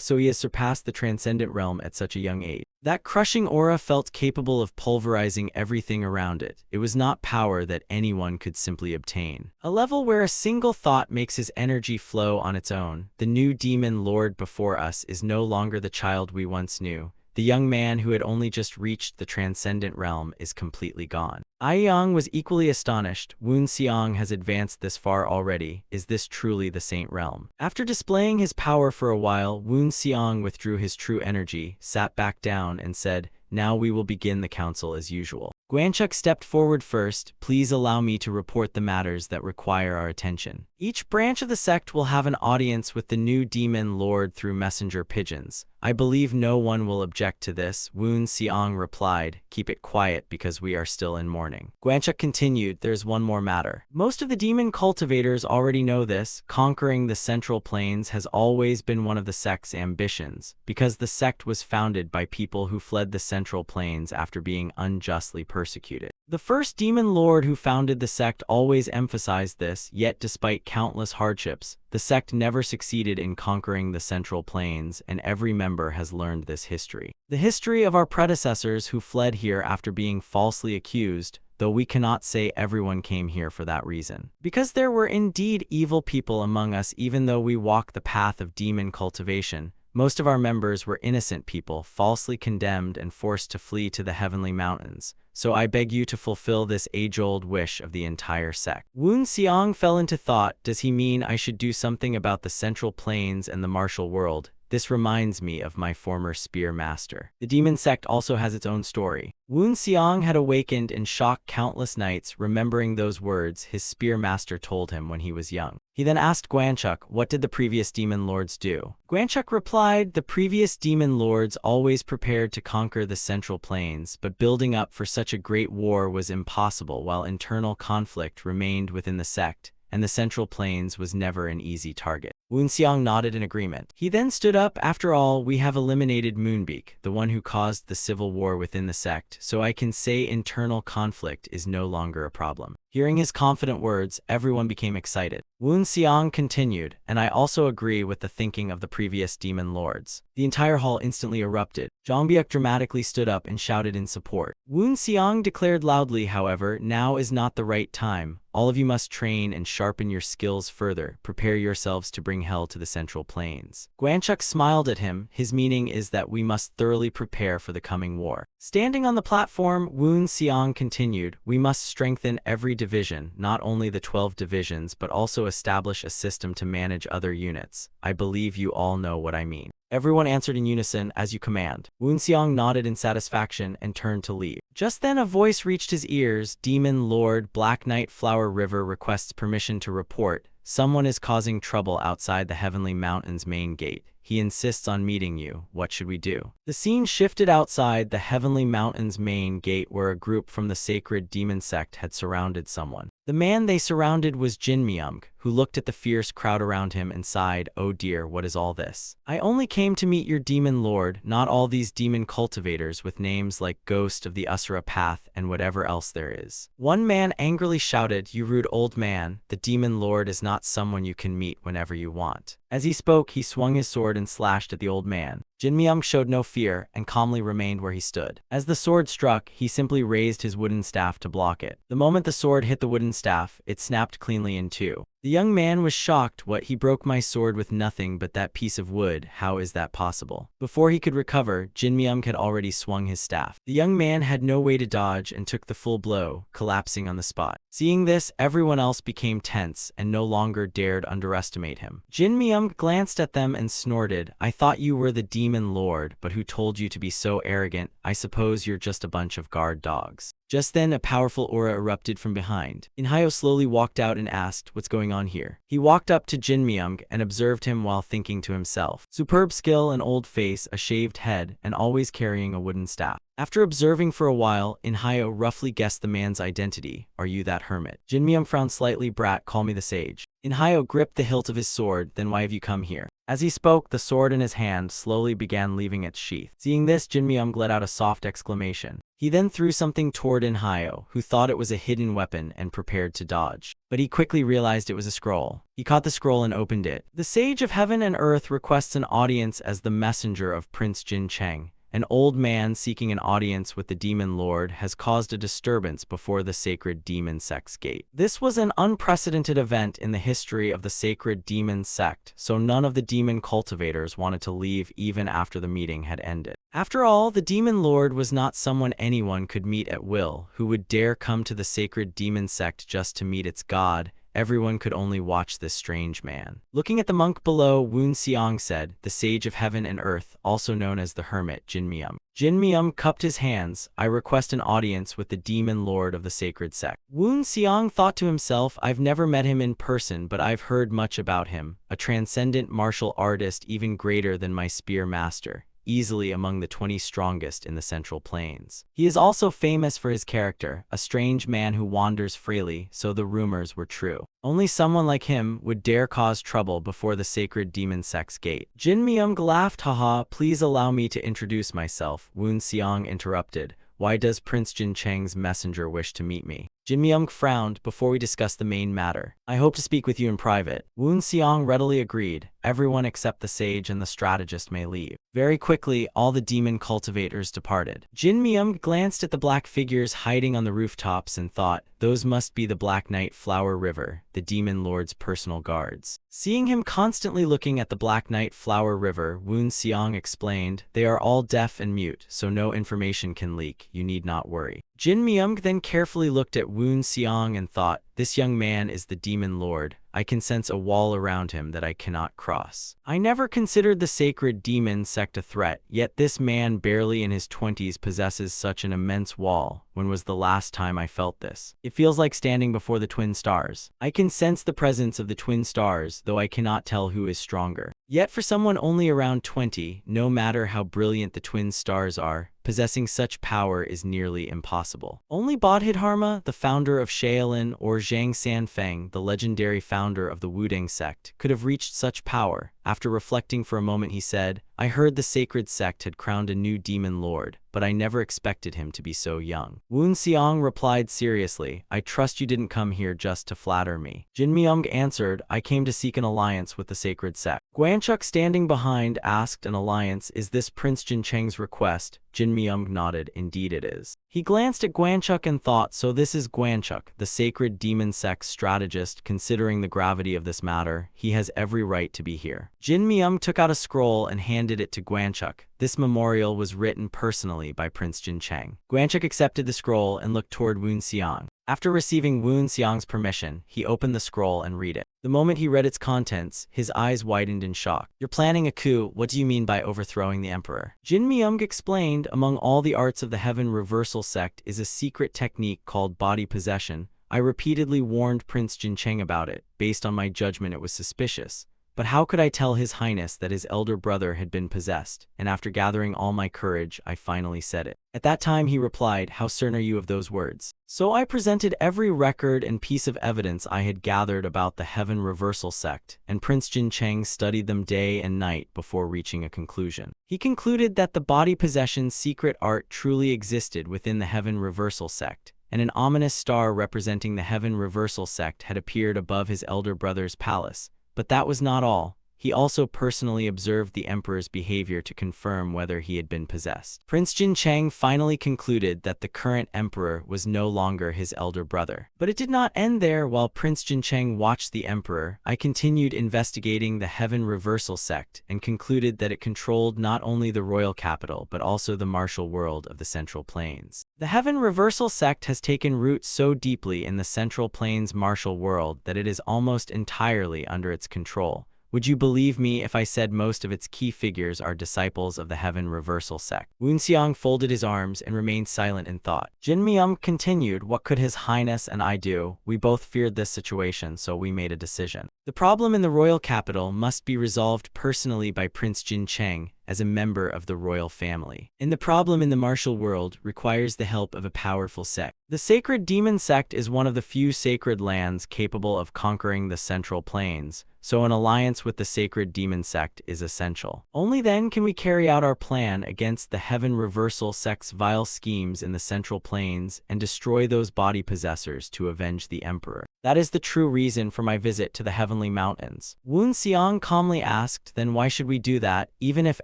So he has surpassed the transcendent realm at such a young age. That crushing aura felt capable of pulverizing everything around it. It was not power that anyone could simply obtain. A level where a single thought makes his energy flow on its own. The new demon lord before us is no longer the child we once knew. The young man who had only just reached the transcendent realm is completely gone. Aiyang was equally astonished. Woon Seong has advanced this far already. Is this truly the saint realm? After displaying his power for a while, Woon Seong withdrew his true energy, sat back down, and said, now we will begin the council as usual. Guanchuk stepped forward first. Please allow me to report the matters that require our attention. Each branch of the sect will have an audience with the new demon lord through messenger pigeons. I believe no one will object to this. Woon Seong replied, keep it quiet because we are still in mourning. Guanchuk continued, there's one more matter. Most of the demon cultivators already know this. Conquering the Central Plains has always been one of the sect's ambitions, because the sect was founded by people who fled the Central Plains after being unjustly persecuted. The first demon lord who founded the sect always emphasized this, yet despite countless hardships, the sect never succeeded in conquering the Central Plains, and every member has learned this history. The history of our predecessors who fled here after being falsely accused, though we cannot say everyone came here for that reason. Because there were indeed evil people among us even though we walk the path of demon cultivation, most of our members were innocent people, falsely condemned and forced to flee to the heavenly mountains. so I beg you to fulfill this age-old wish of the entire sect. Woon Seong fell into thought. Does he mean I should do something about the Central Plains and the martial world? This reminds me of my former spear master. The demon sect also has its own story. Woon Seong had awakened in shock countless nights, remembering those words his spear master told him when he was young. He then asked Gwanchuk, what did the previous demon lords do? Gwanchuk replied, the previous demon lords always prepared to conquer the Central Plains, but building up for such a great war was impossible while internal conflict remained within the sect, and the Central Plains was never an easy target. Woon Seong nodded in agreement. He then stood up. After all, we have eliminated Moonbeak, the one who caused the civil war within the sect, so I can say internal conflict is no longer a problem. Hearing his confident words, everyone became excited. Woon Seong continued, and I also agree with the thinking of the previous demon lords. The entire hall instantly erupted. Jongbyuk dramatically stood up and shouted in support. Woon Seong declared loudly, however, now is not the right time. All of you must train and sharpen your skills further. Prepare yourselves to bring hell to the Central Plains. Gwanchuk smiled at him. His meaning is that we must thoroughly prepare for the coming war. Standing on the platform, Woon Seong continued, we must strengthen every division, not only the 12 divisions, but also establish a system to manage other units. I believe you all know what I mean. Everyone answered in unison, as you command. Woon Seong nodded in satisfaction and turned to leave. Just then a voice reached his ears. Demon Lord Black Knight Flower River requests permission to report. Someone is causing trouble outside the Heavenly Mountain's main gate. He insists on meeting you. What should we do? The scene shifted outside the Heavenly Mountain's main gate where a group from the sacred demon sect had surrounded someone. The man they surrounded was Jin Myung, who looked at the fierce crowd around him and sighed, oh dear, what is all this? I only came to meet your demon lord, not all these demon cultivators with names like Ghost of the Asura Path and whatever else there is. One man angrily shouted, you rude old man, the demon lord is not someone you can meet whenever you want. As he spoke, he swung his sword and slashed at the old man. Jin Myung showed no fear and calmly remained where he stood. As the sword struck, he simply raised his wooden staff to block it. The moment the sword hit the wooden staff, it snapped cleanly in two. The young man was shocked. What, he broke my sword with nothing but that piece of wood? How is that possible? Before he could recover, Jin Myung had already swung his staff. The young man had no way to dodge and took the full blow, collapsing on the spot. Seeing this, everyone else became tense and no longer dared underestimate him. Jin Myung glanced at them and snorted, I thought you were the demon lord, but who told you to be so arrogant? I suppose you're just a bunch of guard dogs. Just then, a powerful aura erupted from behind. Inhayo slowly walked out and asked, what's going on here? He walked up to Jin Myung and observed him while thinking to himself. Superb skill, an old face, a shaved head, and always carrying a wooden staff. After observing for a while, Inhayo roughly guessed the man's identity. Are you that hermit? Jin Myung frowned slightly. Brat, call me the sage. Inhayo gripped the hilt of his sword. Then why have you come here? As he spoke, the sword in his hand slowly began leaving its sheath. Seeing this, Jin Myung let out a soft exclamation. He then threw something toward Inhayo, who thought it was a hidden weapon and prepared to dodge. But he quickly realized it was a scroll. He caught the scroll and opened it. The Sage of Heaven and Earth requests an audience as the messenger of Prince Jin Cheng. An old man seeking an audience with the demon lord has caused a disturbance before the sacred demon sect's gate. This was an unprecedented event in the history of the sacred demon sect, so none of the demon cultivators wanted to leave even after the meeting had ended. After all, the demon lord was not someone anyone could meet at will. Who would dare come to the sacred demon sect just to meet its god? Everyone could only watch this strange man. Looking at the monk below, Woon Seong said, the Sage of Heaven and Earth, also known as the Hermit, Jin Myung. Jin Myung cupped his hands. I request an audience with the demon lord of the sacred sect. Woon Seong thought to himself, I've never met him in person, but I've heard much about him. A transcendent martial artist even greater than my spear master. Easily among the 20 strongest in the Central Plains. He is also famous for his character, a strange man who wanders freely, so the rumors were true. Only someone like him would dare cause trouble before the sacred demon sect's gate. Jin Myung laughed, haha, please allow me to introduce myself. Woon Seong interrupted. Why does Prince Jin Cheng's messenger wish to meet me? Jin Myung frowned. Before we discuss the main matter, I hope to speak with you in private. Woon Seong readily agreed. everyone except the sage and the strategist may leave. Very quickly, all the demon cultivators departed. Jin Myung glanced at the black figures hiding on the rooftops and thought, those must be the Black Knight Flower River, the demon lord's personal guards. Seeing him constantly looking at the Black Knight Flower River, Woon Seong explained, they are all deaf and mute, so no information can leak, you need not worry. Jin Myung then carefully looked at Woon Seong and thought, this young man is the demon lord. I can sense a wall around him that I cannot cross. I never considered the sacred demon sect a threat, yet this man barely in his 20s possesses such an immense wall. When was the last time I felt this? It feels like standing before the twin stars. I can sense the presence of the twin stars, though I cannot tell who is stronger. Yet for someone only around 20, no matter how brilliant the twin stars are, possessing such power is nearly impossible. Only Bodhidharma, the founder of Shaolin, or Zhang Sanfeng, the legendary founder of the Wudang sect, could have reached such power. After reflecting for a moment, he said, I heard the sacred sect had crowned a new demon lord, but I never expected him to be so young. Woon Seong replied seriously, I trust you didn't come here just to flatter me. Jin Myung answered, I came to seek an alliance with the sacred sect. Guanchuk, standing behind, asked, an alliance, is this Prince Jin Cheng's request? Jin Myung nodded, indeed it is. He glanced at Guanchuk and thought, so this is Guanchuk, the sacred demon sect's strategist. Considering the gravity of this matter, he has every right to be here. Jin Myung took out a scroll and handed it to Guanchuk. This memorial was written personally by Prince Jin Cheng. Guanchuk accepted the scroll and looked toward Woon Seong. After receiving Woon Seong's permission, he opened the scroll and read it. The moment he read its contents, his eyes widened in shock. You're planning a coup. What do you mean by overthrowing the emperor? Jin Myung explained, among all the arts of the Heaven Reversal sect is a secret technique called body possession. I repeatedly warned Prince Jin Cheng about it. Based on my judgment, it was suspicious. But how could I tell His Highness that his elder brother had been possessed? And after gathering all my courage, I finally said it. At that time he replied, how certain are you of those words? So I presented every record and piece of evidence I had gathered about the Heaven Reversal sect, and Prince Jin Cheng studied them day and night before reaching a conclusion. He concluded that the body possession secret art truly existed within the Heaven Reversal sect, and an ominous star representing the Heaven Reversal sect had appeared above his elder brother's palace. But that was not all. He also personally observed the emperor's behavior to confirm whether he had been possessed. Prince Jin Cheng finally concluded that the current emperor was no longer his elder brother. But it did not end there. While Prince Jin Cheng watched the emperor, I continued investigating the Heaven Reversal sect and concluded that it controlled not only the royal capital but also the martial world of the Central Plains. The Heaven Reversal sect has taken root so deeply in the Central Plains martial world that it is almost entirely under its control. Would you believe me if I said most of its key figures are disciples of the Heaven Reversal sect? Woon Seong folded his arms and remained silent in thought. Jin Myung continued, what could His Highness and I do? We both feared this situation, so we made a decision. The problem in the royal capital must be resolved personally by Prince Jin Cheng as a member of the royal family. And the problem in the martial world requires the help of a powerful sect. The sacred demon sect is one of the few sacred lands capable of conquering the Central Plains, so an alliance with the sacred demon sect is essential. Only then can we carry out our plan against the Heaven Reversal sect's vile schemes in the Central Plains and destroy those body possessors to avenge the emperor. That is the true reason for my visit to the Heavenly Mountains. Woon Seong calmly asked, then why should we do that, even if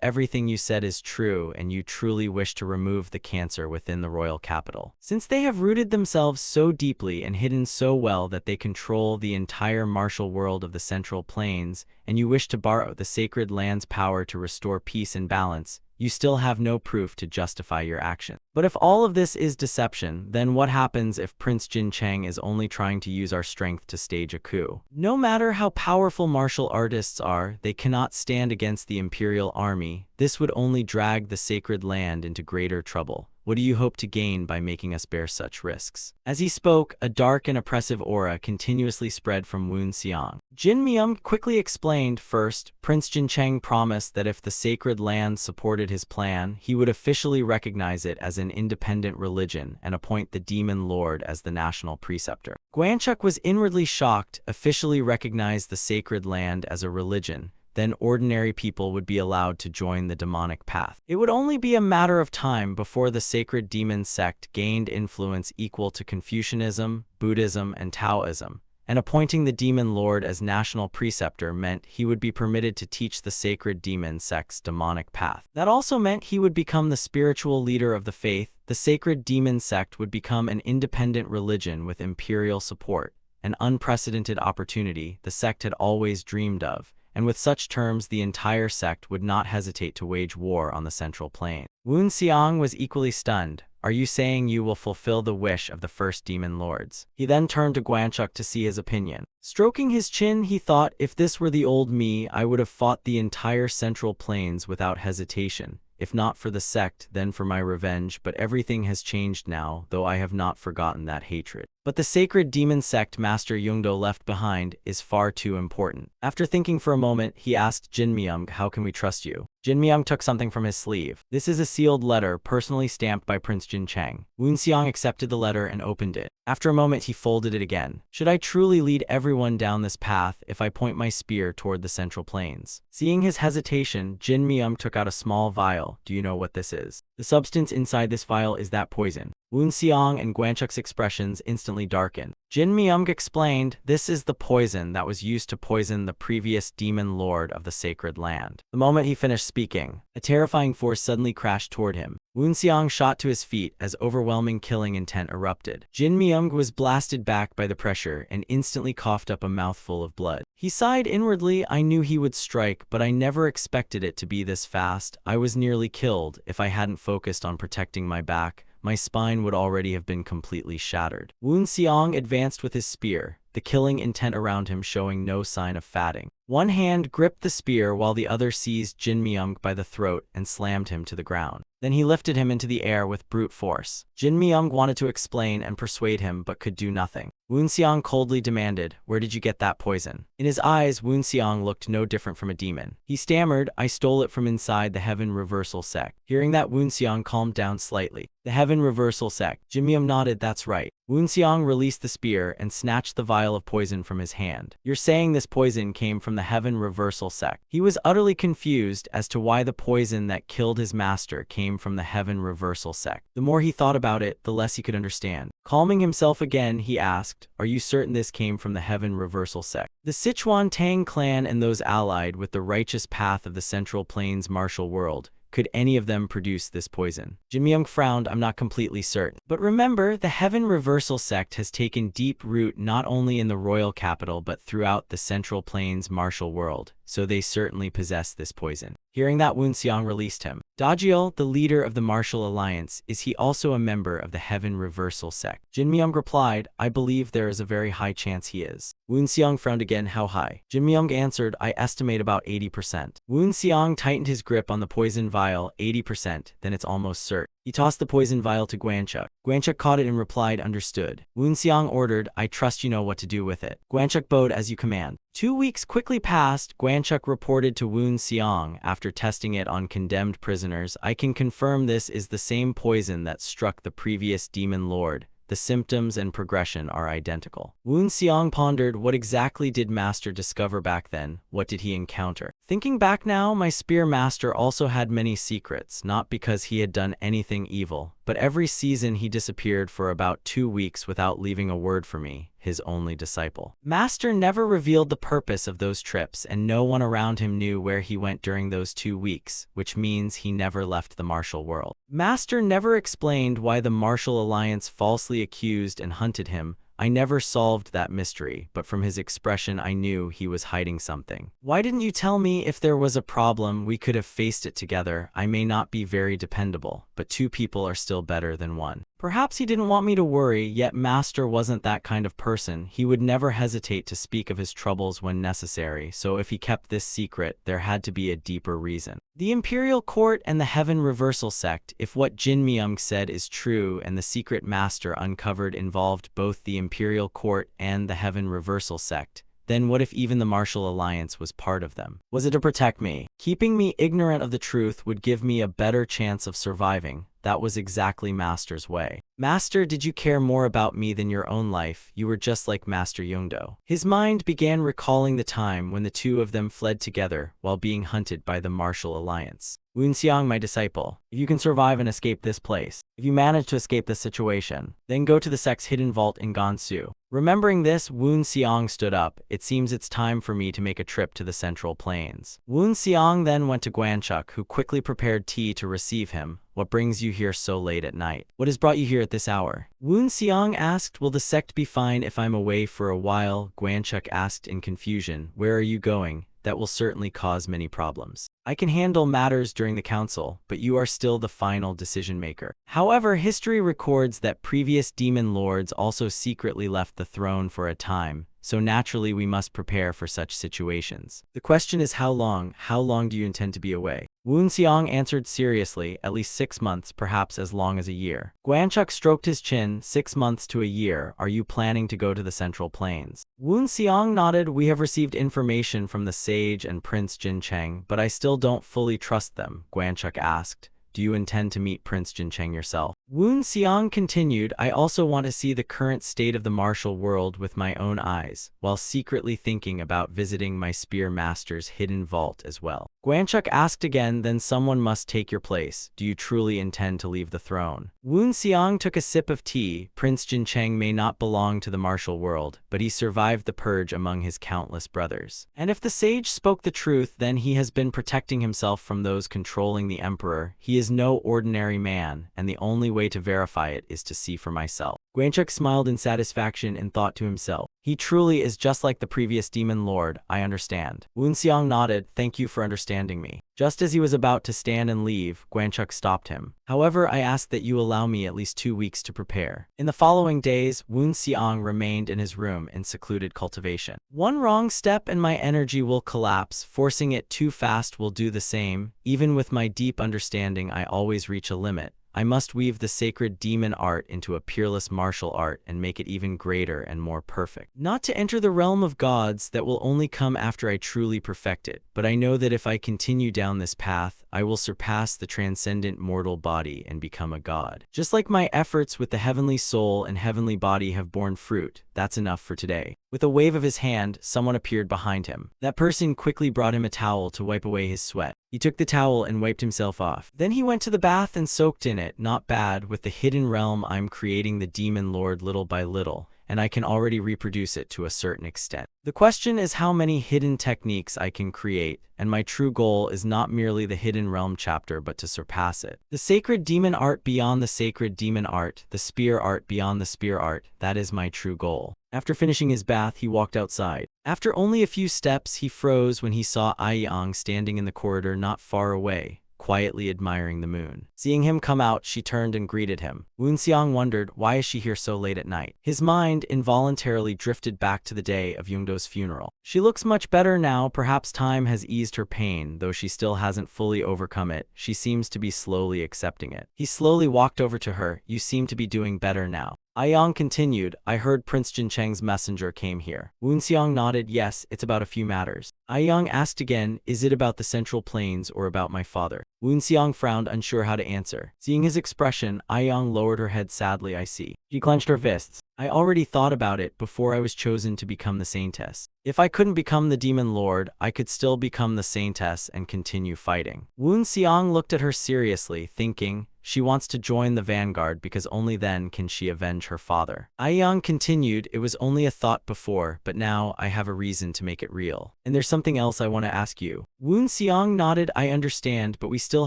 everything you said is true and you truly wish to remove the cancer within the royal capital? Since they have rooted themselves so deeply and hidden so well that they control the entire martial world of the Central Plains, and you wish to borrow the sacred land's power to restore peace and balance, you still have no proof to justify your action. But if all of this is deception, then what happens if Prince Jin Cheng is only trying to use our strength to stage a coup? No matter how powerful martial artists are, they cannot stand against the imperial army. This would only drag the sacred land into greater trouble. What do you hope to gain by making us bear such risks? As he spoke, a dark and oppressive aura continuously spread from Woon Seong. Jin Myung quickly explained, first, Prince Jin Cheng promised that if the sacred land supported his plan, he would officially recognize it as an independent religion and appoint the demon lord as the national preceptor. Guanchuk was inwardly shocked. Officially recognize the sacred land as a religion, then ordinary people would be allowed to join the demonic path. It would only be a matter of time before the sacred demon sect gained influence equal to Confucianism, Buddhism, and Taoism, and appointing the demon lord as national preceptor meant he would be permitted to teach the sacred demon sect's demonic path. That also meant he would become the spiritual leader of the faith. The sacred demon sect would become an independent religion with imperial support, an unprecedented opportunity the sect had always dreamed of, and with such terms the entire sect would not hesitate to wage war on the Central Plain. Woon Seong was equally stunned. Are you saying you will fulfill the wish of the first demon lords? He then turned to Guanchuk to see his opinion. Stroking his chin, he thought, if this were the old me, I would have fought the entire Central Plains without hesitation. If not for the sect, then for my revenge, but everything has changed now, though I have not forgotten that hatred. But the sacred demon sect Master Yungdo left behind is far too important. After thinking for a moment, he asked Jin Myung, how can we trust you? Jin Myung took something from his sleeve. This is a sealed letter, personally stamped by Prince Jin Cheng. Woon Seong accepted the letter and opened it. After a moment, he folded it again. Should I truly lead everyone down this path if I point my spear toward the Central Plains? Seeing his hesitation, Jin Myung took out a small vial. Do you know what this is? The substance inside this vial is that poison. Woon Seong and Guanchuk's expressions instantly darkened. Jin Myung explained, this is the poison that was used to poison the previous demon lord of the sacred land. The moment he finished speaking, a terrifying force suddenly crashed toward him. Woon Seong shot to his feet as overwhelming killing intent erupted. Jin Myung was blasted back by the pressure and instantly coughed up a mouthful of blood. He sighed inwardly. I knew he would strike, but I never expected it to be this fast. I was nearly killed. If I hadn't focused on protecting my back, my spine would already have been completely shattered. Woon Seong advanced with his spear, the killing intent around him showing no sign of fading. One hand gripped the spear while the other seized Jin Myung by the throat and slammed him to the ground. Then he lifted him into the air with brute force. Jin Myung wanted to explain and persuade him but could do nothing. Woon Seong coldly demanded, where did you get that poison? In his eyes, Woon Seong looked no different from a demon. He stammered, I stole it from inside the Heaven Reversal Sect. Hearing that, Woon Seong calmed down slightly. The Heaven Reversal Sect. Jin Myung nodded, that's right. Woon Seong released the spear and snatched the vial of poison from his hand. You're saying this poison came from the Heaven Reversal Sect? He was utterly confused as to why the poison that killed his master came from the Heaven Reversal Sect. The more he thought about it, the less he could understand. Calming himself again, he asked, are you certain this came from the Heaven Reversal Sect? The Sichuan Tang clan and those allied with the righteous path of the Central Plains martial world, could any of them produce this poison? Jin Myung frowned, I'm not completely certain. But remember, the Heaven Reversal Sect has taken deep root not only in the royal capital but throughout the Central Plains martial world, so they certainly possess this poison. Hearing that, Woon Seong released him. Dajiel, the leader of the martial alliance, is he also a member of the Heaven Reversal Sect? Jin Myung replied, I believe there is a very high chance he is. Woon Seong frowned again, how high? Jin Myung answered, I estimate about 80%. Woon Seong tightened his grip on the poison vial, 80%, then it's almost certain. He tossed the poison vial to Guanchuk. Guanchuk caught it and replied, understood. Woon Seong ordered, I trust you know what to do with it. Guanchuk bowed, as you command. 2 weeks quickly passed. Guanchuk reported to Woon Seong after testing it on condemned prisoners. I can confirm this is the same poison that struck the previous demon lord. The symptoms and progression are identical. Woon Seong pondered, what exactly did Master discover back then? What did he encounter? Thinking back now, my spear master also had many secrets, not because he had done anything evil, but every season he disappeared for about 2 weeks without leaving a word for me, his only disciple. Master never revealed the purpose of those trips, and no one around him knew where he went during those 2 weeks, which means he never left the martial world. Master never explained why the martial alliance falsely accused and hunted him. I never solved that mystery, but from his expression I knew he was hiding something. Why didn't you tell me? If there was a problem, we could have faced it together. I may not be very dependable, but 2 people are still better than 1. Perhaps he didn't want me to worry, yet Master wasn't that kind of person. He would never hesitate to speak of his troubles when necessary, so if he kept this secret, there had to be a deeper reason. The Imperial Court and the Heaven Reversal Sect, if what Jin Myung said is true and the secret Master uncovered involved both the Imperial Court and the Heaven Reversal Sect, then what if even the Martial Alliance was part of them? Was it to protect me? Keeping me ignorant of the truth would give me a better chance of surviving. That was exactly Master's way. "Master, did you care more about me than your own life? You were just like Master Yongdo." His mind began recalling the time when the two of them fled together while being hunted by the Martial Alliance. "Woonseong, my disciple, if you can survive and escape this place, if you manage to escape this situation, then go to the sect's hidden vault in Gansu." Remembering this, Woonseong stood up. "It seems it's time for me to make a trip to the Central Plains." Woonseong then went to Guanchuk, who quickly prepared tea to receive him. "What brings you here so late at night? What has brought you here at this hour?" Woonseong asked. "Will the sect be fine if I'm away for a while?" Guanchuk asked in confusion. "Where are you going? That will certainly cause many problems. I can handle matters during the council, but you are still the final decision maker." However, history records that previous demon lords also secretly left the throne for a time, so naturally we must prepare for such situations. The question is how long? How long do you intend to be away? Woonseong answered seriously, "At least 6 months, perhaps as long as a year." Guanchuk stroked his chin. 6 months to a year. Are you planning to go to the Central Plains? Woonseong nodded. "We have received information from the sage and Prince Jincheng, but I still don't fully trust them." Guanchuk asked, "Do you intend to meet Prince Jincheng yourself?" Woonseong continued, "I also want to see the current state of the martial world with my own eyes, while secretly thinking about visiting my spear master's hidden vault as well." Guanchuk asked again, "Then someone must take your place. Do you truly intend to leave the throne?" Woonseong took a sip of tea. "Prince Jincheng may not belong to the martial world, but he survived the purge among his countless brothers. And if the sage spoke the truth, then he has been protecting himself from those controlling the emperor. He is no ordinary man, and the only way to verify it is to see for myself." Guanchuk smiled in satisfaction and thought to himself, "He truly is just like the previous demon lord. I understand." Woonseong nodded. "Thank you for understanding me." Just as he was about to stand and leave, Guanchuk stopped him. "However, I ask that you allow me at least 2 weeks to prepare." In the following days, Woonseong remained in his room in secluded cultivation. "One wrong step and my energy will collapse. Forcing it too fast will do the same. Even with my deep understanding, I always reach a limit. I must weave the sacred demon art into a peerless martial art and make it even greater and more perfect. Not to enter the realm of gods, that will only come after I truly perfect it, but I know that if I continue down this path, I will surpass the transcendent mortal body and become a god. Just like my efforts with the heavenly soul and heavenly body have borne fruit, that's enough for today." With a wave of his hand, someone appeared behind him. That person quickly brought him a towel to wipe away his sweat. He took the towel and wiped himself off. Then he went to the bath and soaked in it. "Not bad. With the hidden realm, I'm creating the demon lord little by little, and I can already reproduce it to a certain extent. The question is how many hidden techniques I can create, and my true goal is not merely the hidden realm chapter but to surpass it. The sacred demon art beyond the sacred demon art, the spear art beyond the spear art, that is my true goal." After finishing his bath, he walked outside. After only a few steps, he froze when he saw Aiyang standing in the corridor not far away, quietly admiring the moon. Seeing him come out, she turned and greeted him. Woonseong wondered, why is she here so late at night? His mind involuntarily drifted back to the day of Yongdo's funeral. She looks much better now. Perhaps time has eased her pain, though she still hasn't fully overcome it. She seems to be slowly accepting it. He slowly walked over to her. "You seem to be doing better now." Aiyang continued, "I heard Prince Jincheng's messenger came here." Woonseong nodded. "Yes, it's about a few matters." Aiyang asked again, "Is it about the Central Plains or about my father?" Woonseong frowned, unsure how to answer. Seeing his expression, Aiyang lowered her head sadly. "I see." She clenched her fists. "I already thought about it before I was chosen to become the Saintess. If I couldn't become the Demon Lord, I could still become the Saintess and continue fighting." Woonseong looked at her seriously, thinking, she wants to join the vanguard because only then can she avenge her father. Aiyang continued, "It was only a thought before, but now I have a reason to make it real. And there's something else I want to ask you." Woonseong nodded. "I understand, but we still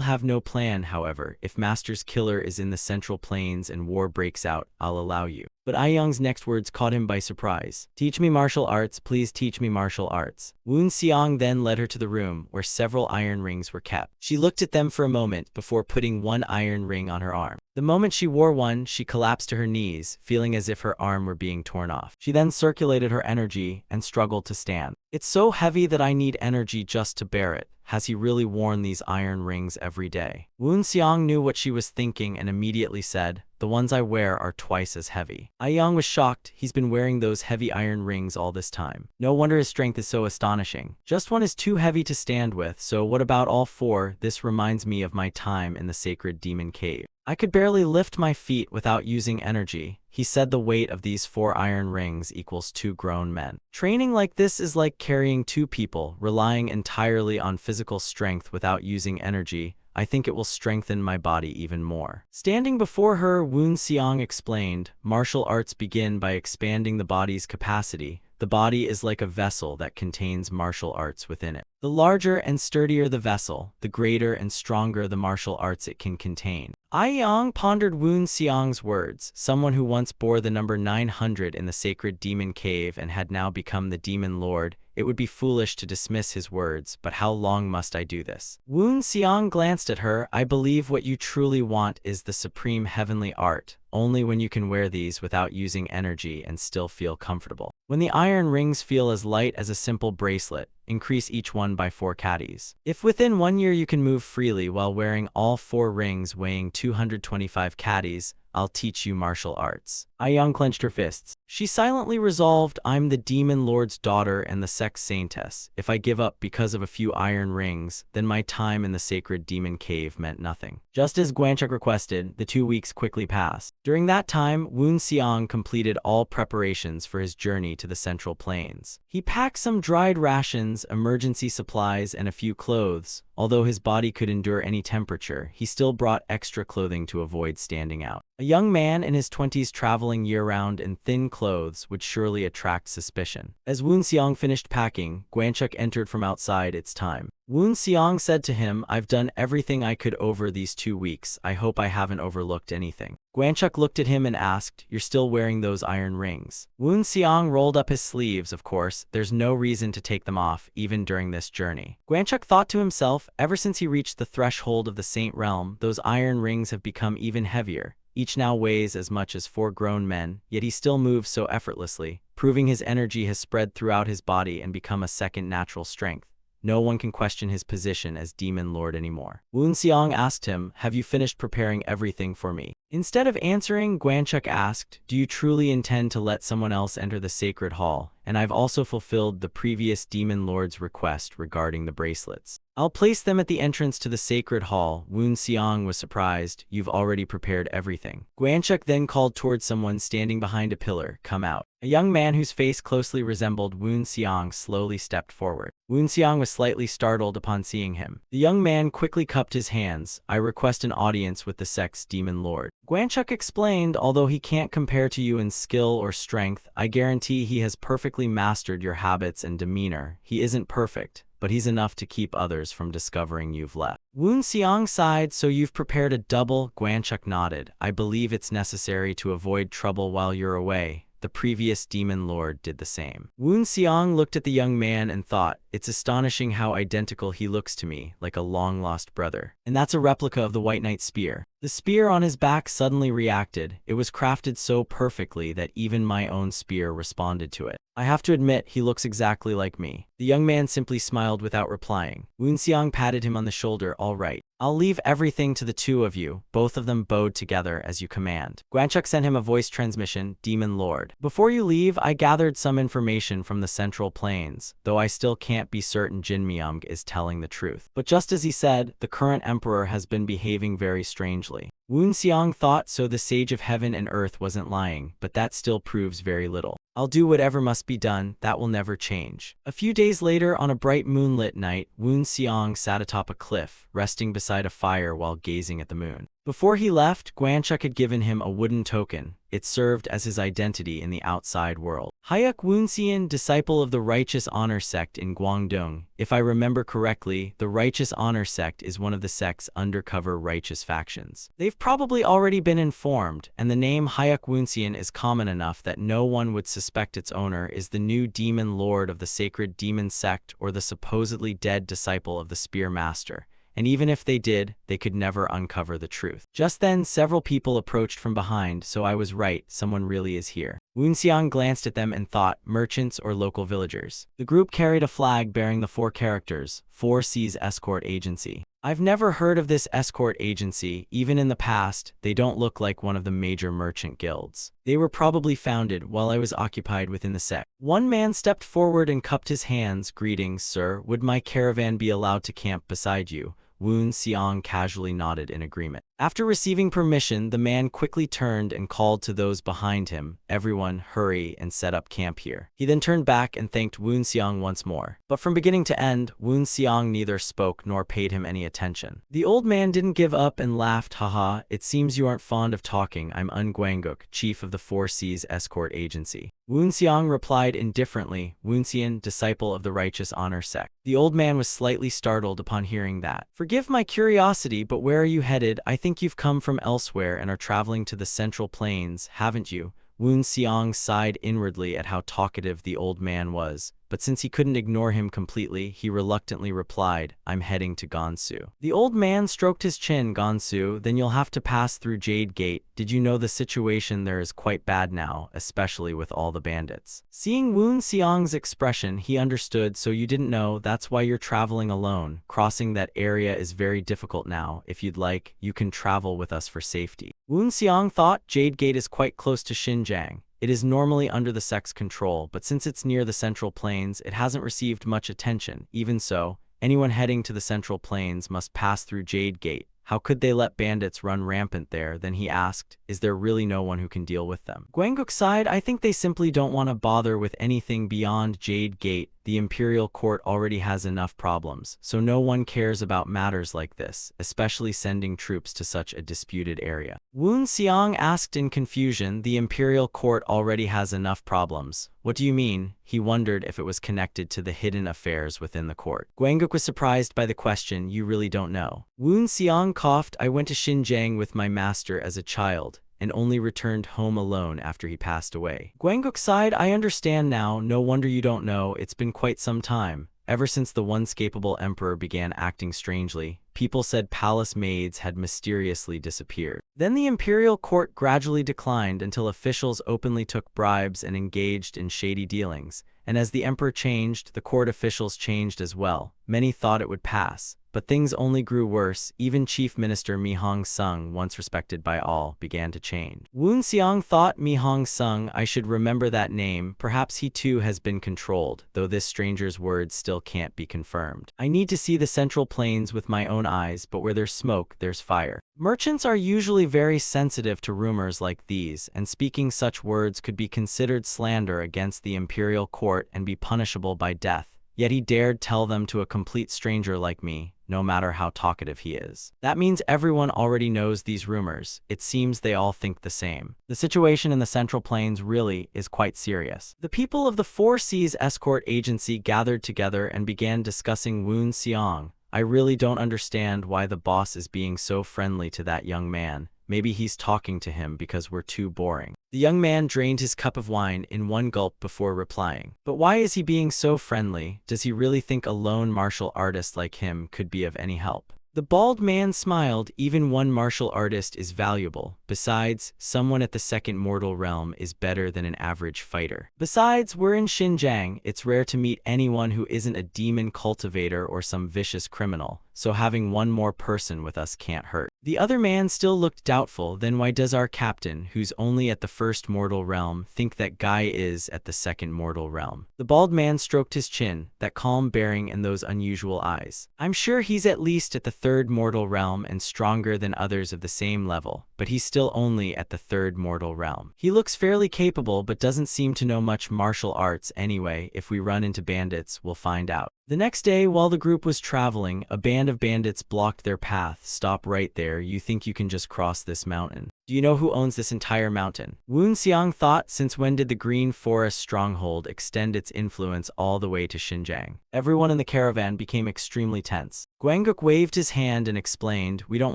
have no plan. However, if Master's killer is in the Central Plains and war breaks out, I'll allow you." But Aiyang's next words caught him by surprise. "Teach me martial arts, please teach me martial arts." Woonseong then led her to the room where several iron rings were kept. She looked at them for a moment before putting one iron ring on her arm. The moment she wore one, she collapsed to her knees, feeling as if her arm were being torn off. She then circulated her energy and struggled to stand. "It's so heavy that I need energy just to bear it. Has he really worn these iron rings every day?" Woonseong knew what she was thinking and immediately said, The ones I wear are twice as heavy. Aiyang was shocked. He's been wearing those heavy iron rings all this time. No wonder his strength is so astonishing. Just one is too heavy to stand with, so what about all four? This reminds me of my time in the sacred demon cave. I could barely lift my feet without using energy. He said the weight of these 4 iron rings equals 2 grown men. Training like this is like carrying 2 people, relying entirely on physical strength without using energy. I think it will strengthen my body even more. Standing before her, Woon Seong explained, martial arts begin by expanding the body's capacity. The body is like a vessel that contains martial arts within it. The larger and sturdier the vessel, the greater and stronger the martial arts it can contain. Aiyang pondered Woon Seong's words, someone who once bore the number 900 in the sacred demon cave and had now become the demon lord. It would be foolish to dismiss his words, but how long must I do this? Woon Seong glanced at her. I believe what you truly want is the supreme heavenly art. Only when you can wear these without using energy and still feel comfortable. When the iron rings feel as light as a simple bracelet, increase each one by 4 caddies. If within 1 year you can move freely while wearing all 4 rings weighing 225 caddies, I'll teach you martial arts. Aiyang clenched her fists. She silently resolved, I'm the demon lord's daughter and the sex saintess. If I give up because of a few iron rings, then my time in the sacred demon cave meant nothing. Just as Gwanchuk requested, the 2 weeks quickly passed. During that time, Woon Seong completed all preparations for his journey to the Central Plains. He packed some dried rations, emergency supplies, and a few clothes. Although his body could endure any temperature, he still brought extra clothing to avoid standing out. A young man in his 20s traveling year-round in thin clothes would surely attract suspicion. As Woon Seong finished packing, Gwanchuk entered from outside. It's time. Woon Seong said to him, I've done everything I could over these 2 weeks. I hope I haven't overlooked anything. Gwanchuk looked at him and asked, you're still wearing those iron rings? Woon Seong rolled up his sleeves. Of course, there's no reason to take them off, even during this journey. Gwanchuk thought to himself, ever since he reached the threshold of the Saint Realm, those iron rings have become even heavier. Each now weighs as much as 4 grown men, yet he still moves so effortlessly, proving his energy has spread throughout his body and become a second natural strength. No one can question his position as Demon Lord anymore. Woon Seong asked him, have you finished preparing everything for me? Instead of answering, Gwanchuk asked, do you truly intend to let someone else enter the sacred hall? And I've also fulfilled the previous Demon Lord's request regarding the bracelets. I'll place them at the entrance to the sacred hall. Woon Seong was surprised. You've already prepared everything. Gwanchuk then called towards someone standing behind a pillar. Come out. A young man whose face closely resembled Woon Seong slowly stepped forward. Woon Seong was slightly startled upon seeing him. The young man quickly cupped his hands. I request an audience with the sex demon lord. Gwanchuk explained, although he can't compare to you in skill or strength, I guarantee he has perfectly mastered your habits and demeanor. He isn't perfect, but he's enough to keep others from discovering you've left. Woon Seong sighed, so you've prepared a double? Gwanchuk nodded. I believe it's necessary to avoid trouble while you're away. The previous demon lord did the same. Woon Seong looked at the young man and thought, it's astonishing how identical he looks to me, like a long-lost brother. And that's a replica of the White Knight's spear. The spear on his back suddenly reacted. It was crafted so perfectly that even my own spear responded to it. I have to admit, he looks exactly like me. The young man simply smiled without replying. Woon Seong patted him on the shoulder. All right. I'll leave everything to the 2 of you. Both of them bowed together as you command. Gwanchuk sent him a voice transmission, Demon Lord. Before you leave, I gathered some information from the Central Plains, though I still can't be certain Jin Myung is telling the truth. But just as he said, the current emperor has been behaving very strangely. Woon Seong thought so the sage of heaven and earth wasn't lying, but that still proves very little. I'll do whatever must be done, that will never change. A few days later, on a bright moonlit night, Woon Seong sat atop a cliff, resting beside a fire while gazing at the moon. Before he left, Gwanchuk had given him a wooden token. It served as his identity in the outside world. Hayuk Woonseon, disciple of the Righteous Honor Sect in Guangdong. If I remember correctly, the Righteous Honor Sect is one of the sect's undercover righteous factions. They've probably already been informed, and the name Hayuk Woonseon is common enough that no one would suspect its owner is the new demon lord of the sacred demon sect or the supposedly dead disciple of the Spear Master. And even if they did, they could never uncover the truth. Just then, several people approached from behind, so I was right, someone really is here. Woon Seong glanced at them and thought, merchants or local villagers. The group carried a flag bearing the 4 characters, 4C's escort agency. I've never heard of this escort agency. Even in the past, they don't look like one of the major merchant guilds. They were probably founded while I was occupied within the sect. One man stepped forward and cupped his hands. Greetings, sir. Would my caravan be allowed to camp beside you? Woon Seong casually nodded in agreement. After receiving permission, the man quickly turned and called to those behind him, "Everyone, hurry and set up camp here." He then turned back and thanked Woon Seong once more. But from beginning to end, Woon Seong neither spoke nor paid him any attention. The old man didn't give up and laughed, "Haha, it seems you aren't fond of talking. I'm Un Guanguk, chief of the Four Seas Escort Agency." Woon Seong replied indifferently, "Woon Seon, disciple of the Righteous Honor sect." The old man was slightly startled upon hearing that. "Forgive my curiosity, but where are you headed? I think you've come from elsewhere and are traveling to the Central Plains, haven't you?" Woon Seong sighed inwardly at how talkative the old man was, but since he couldn't ignore him completely, he reluctantly replied, "I'm heading to Gansu." The old man stroked his chin. "Gansu, then you'll have to pass through Jade Gate. Did you know the situation there is quite bad now, especially with all the bandits?" Seeing Woon Seong's expression, he understood. "So you didn't know, that's why you're traveling alone. Crossing that area is very difficult now. If you'd like, you can travel with us for safety." Woon Seong thought Jade Gate is quite close to Xinjiang. It is normally under the sect's control, but since it's near the Central Plains, it hasn't received much attention. Even so, anyone heading to the Central Plains must pass through Jade Gate. How could they let bandits run rampant there? Then he asked, "Is there really no one who can deal with them?" Guanguk sighed, "I think they simply don't want to bother with anything beyond Jade Gate. The Imperial Court already has enough problems, so no one cares about matters like this, especially sending troops to such a disputed area." Woon Seong asked in confusion, "The Imperial Court already has enough problems? What do you mean?" He wondered if it was connected to the hidden affairs within the court. Guanguk was surprised by the question. "You really don't know?" Woon Seong coughed, "I went to Xinjiang with my master as a child, and only returned home alone after he passed away." Guanguk sighed, "I understand now. No wonder you don't know. It's been quite some time. Ever since the once-capable emperor began acting strangely, people said palace maids had mysteriously disappeared. Then the imperial court gradually declined until officials openly took bribes and engaged in shady dealings. And as the emperor changed, the court officials changed as well. Many thought it would pass, but things only grew worse. Even Chief Minister Mi Hong-sung, once respected by all, began to change. Woon Seong thought, Mi Hong-sung, I should remember that name. Perhaps he too has been controlled, though this stranger's words still can't be confirmed. I need to see the Central Plains with my own eyes, but where there's smoke, there's fire. Merchants are usually very sensitive to rumors like these, and speaking such words could be considered slander against the imperial court and be punishable by death. Yet he dared tell them to a complete stranger like me, no matter how talkative he is. That means everyone already knows these rumors. It seems they all think the same. The situation in the Central Plains really is quite serious. The people of the Four Seas Escort Agency gathered together and began discussing Woon Seong. I really don't understand why the boss is being so friendly to that young man. Maybe he's talking to him because we're too boring. The young man drained his cup of wine in one gulp before replying. But why is he being so friendly? Does he really think a lone martial artist like him could be of any help? The bald man smiled. Even one martial artist is valuable. Besides, someone at the second mortal realm is better than an average fighter. Besides, we're in Xinjiang. It's rare to meet anyone who isn't a demon cultivator or some vicious criminal, so having one more person with us can't hurt. The other man still looked doubtful. Then why does our captain, who's only at the first mortal realm, think that Guy is at the second mortal realm? The bald man stroked his chin, that calm bearing and those unusual eyes. I'm sure he's at least at the third mortal realm and stronger than others of the same level, but he's still only at the third mortal realm. He looks fairly capable but doesn't seem to know much martial arts anyway. If we run into bandits, we'll find out. The next day, while the group was traveling, a band of bandits blocked their path. Stop right there. You think you can just cross this mountain? Do you know who owns this entire mountain? Woon Seong thought, since when did the Green Forest stronghold extend its influence all the way to Xinjiang? Everyone in the caravan became extremely tense. Guanguk waved his hand and explained, we don't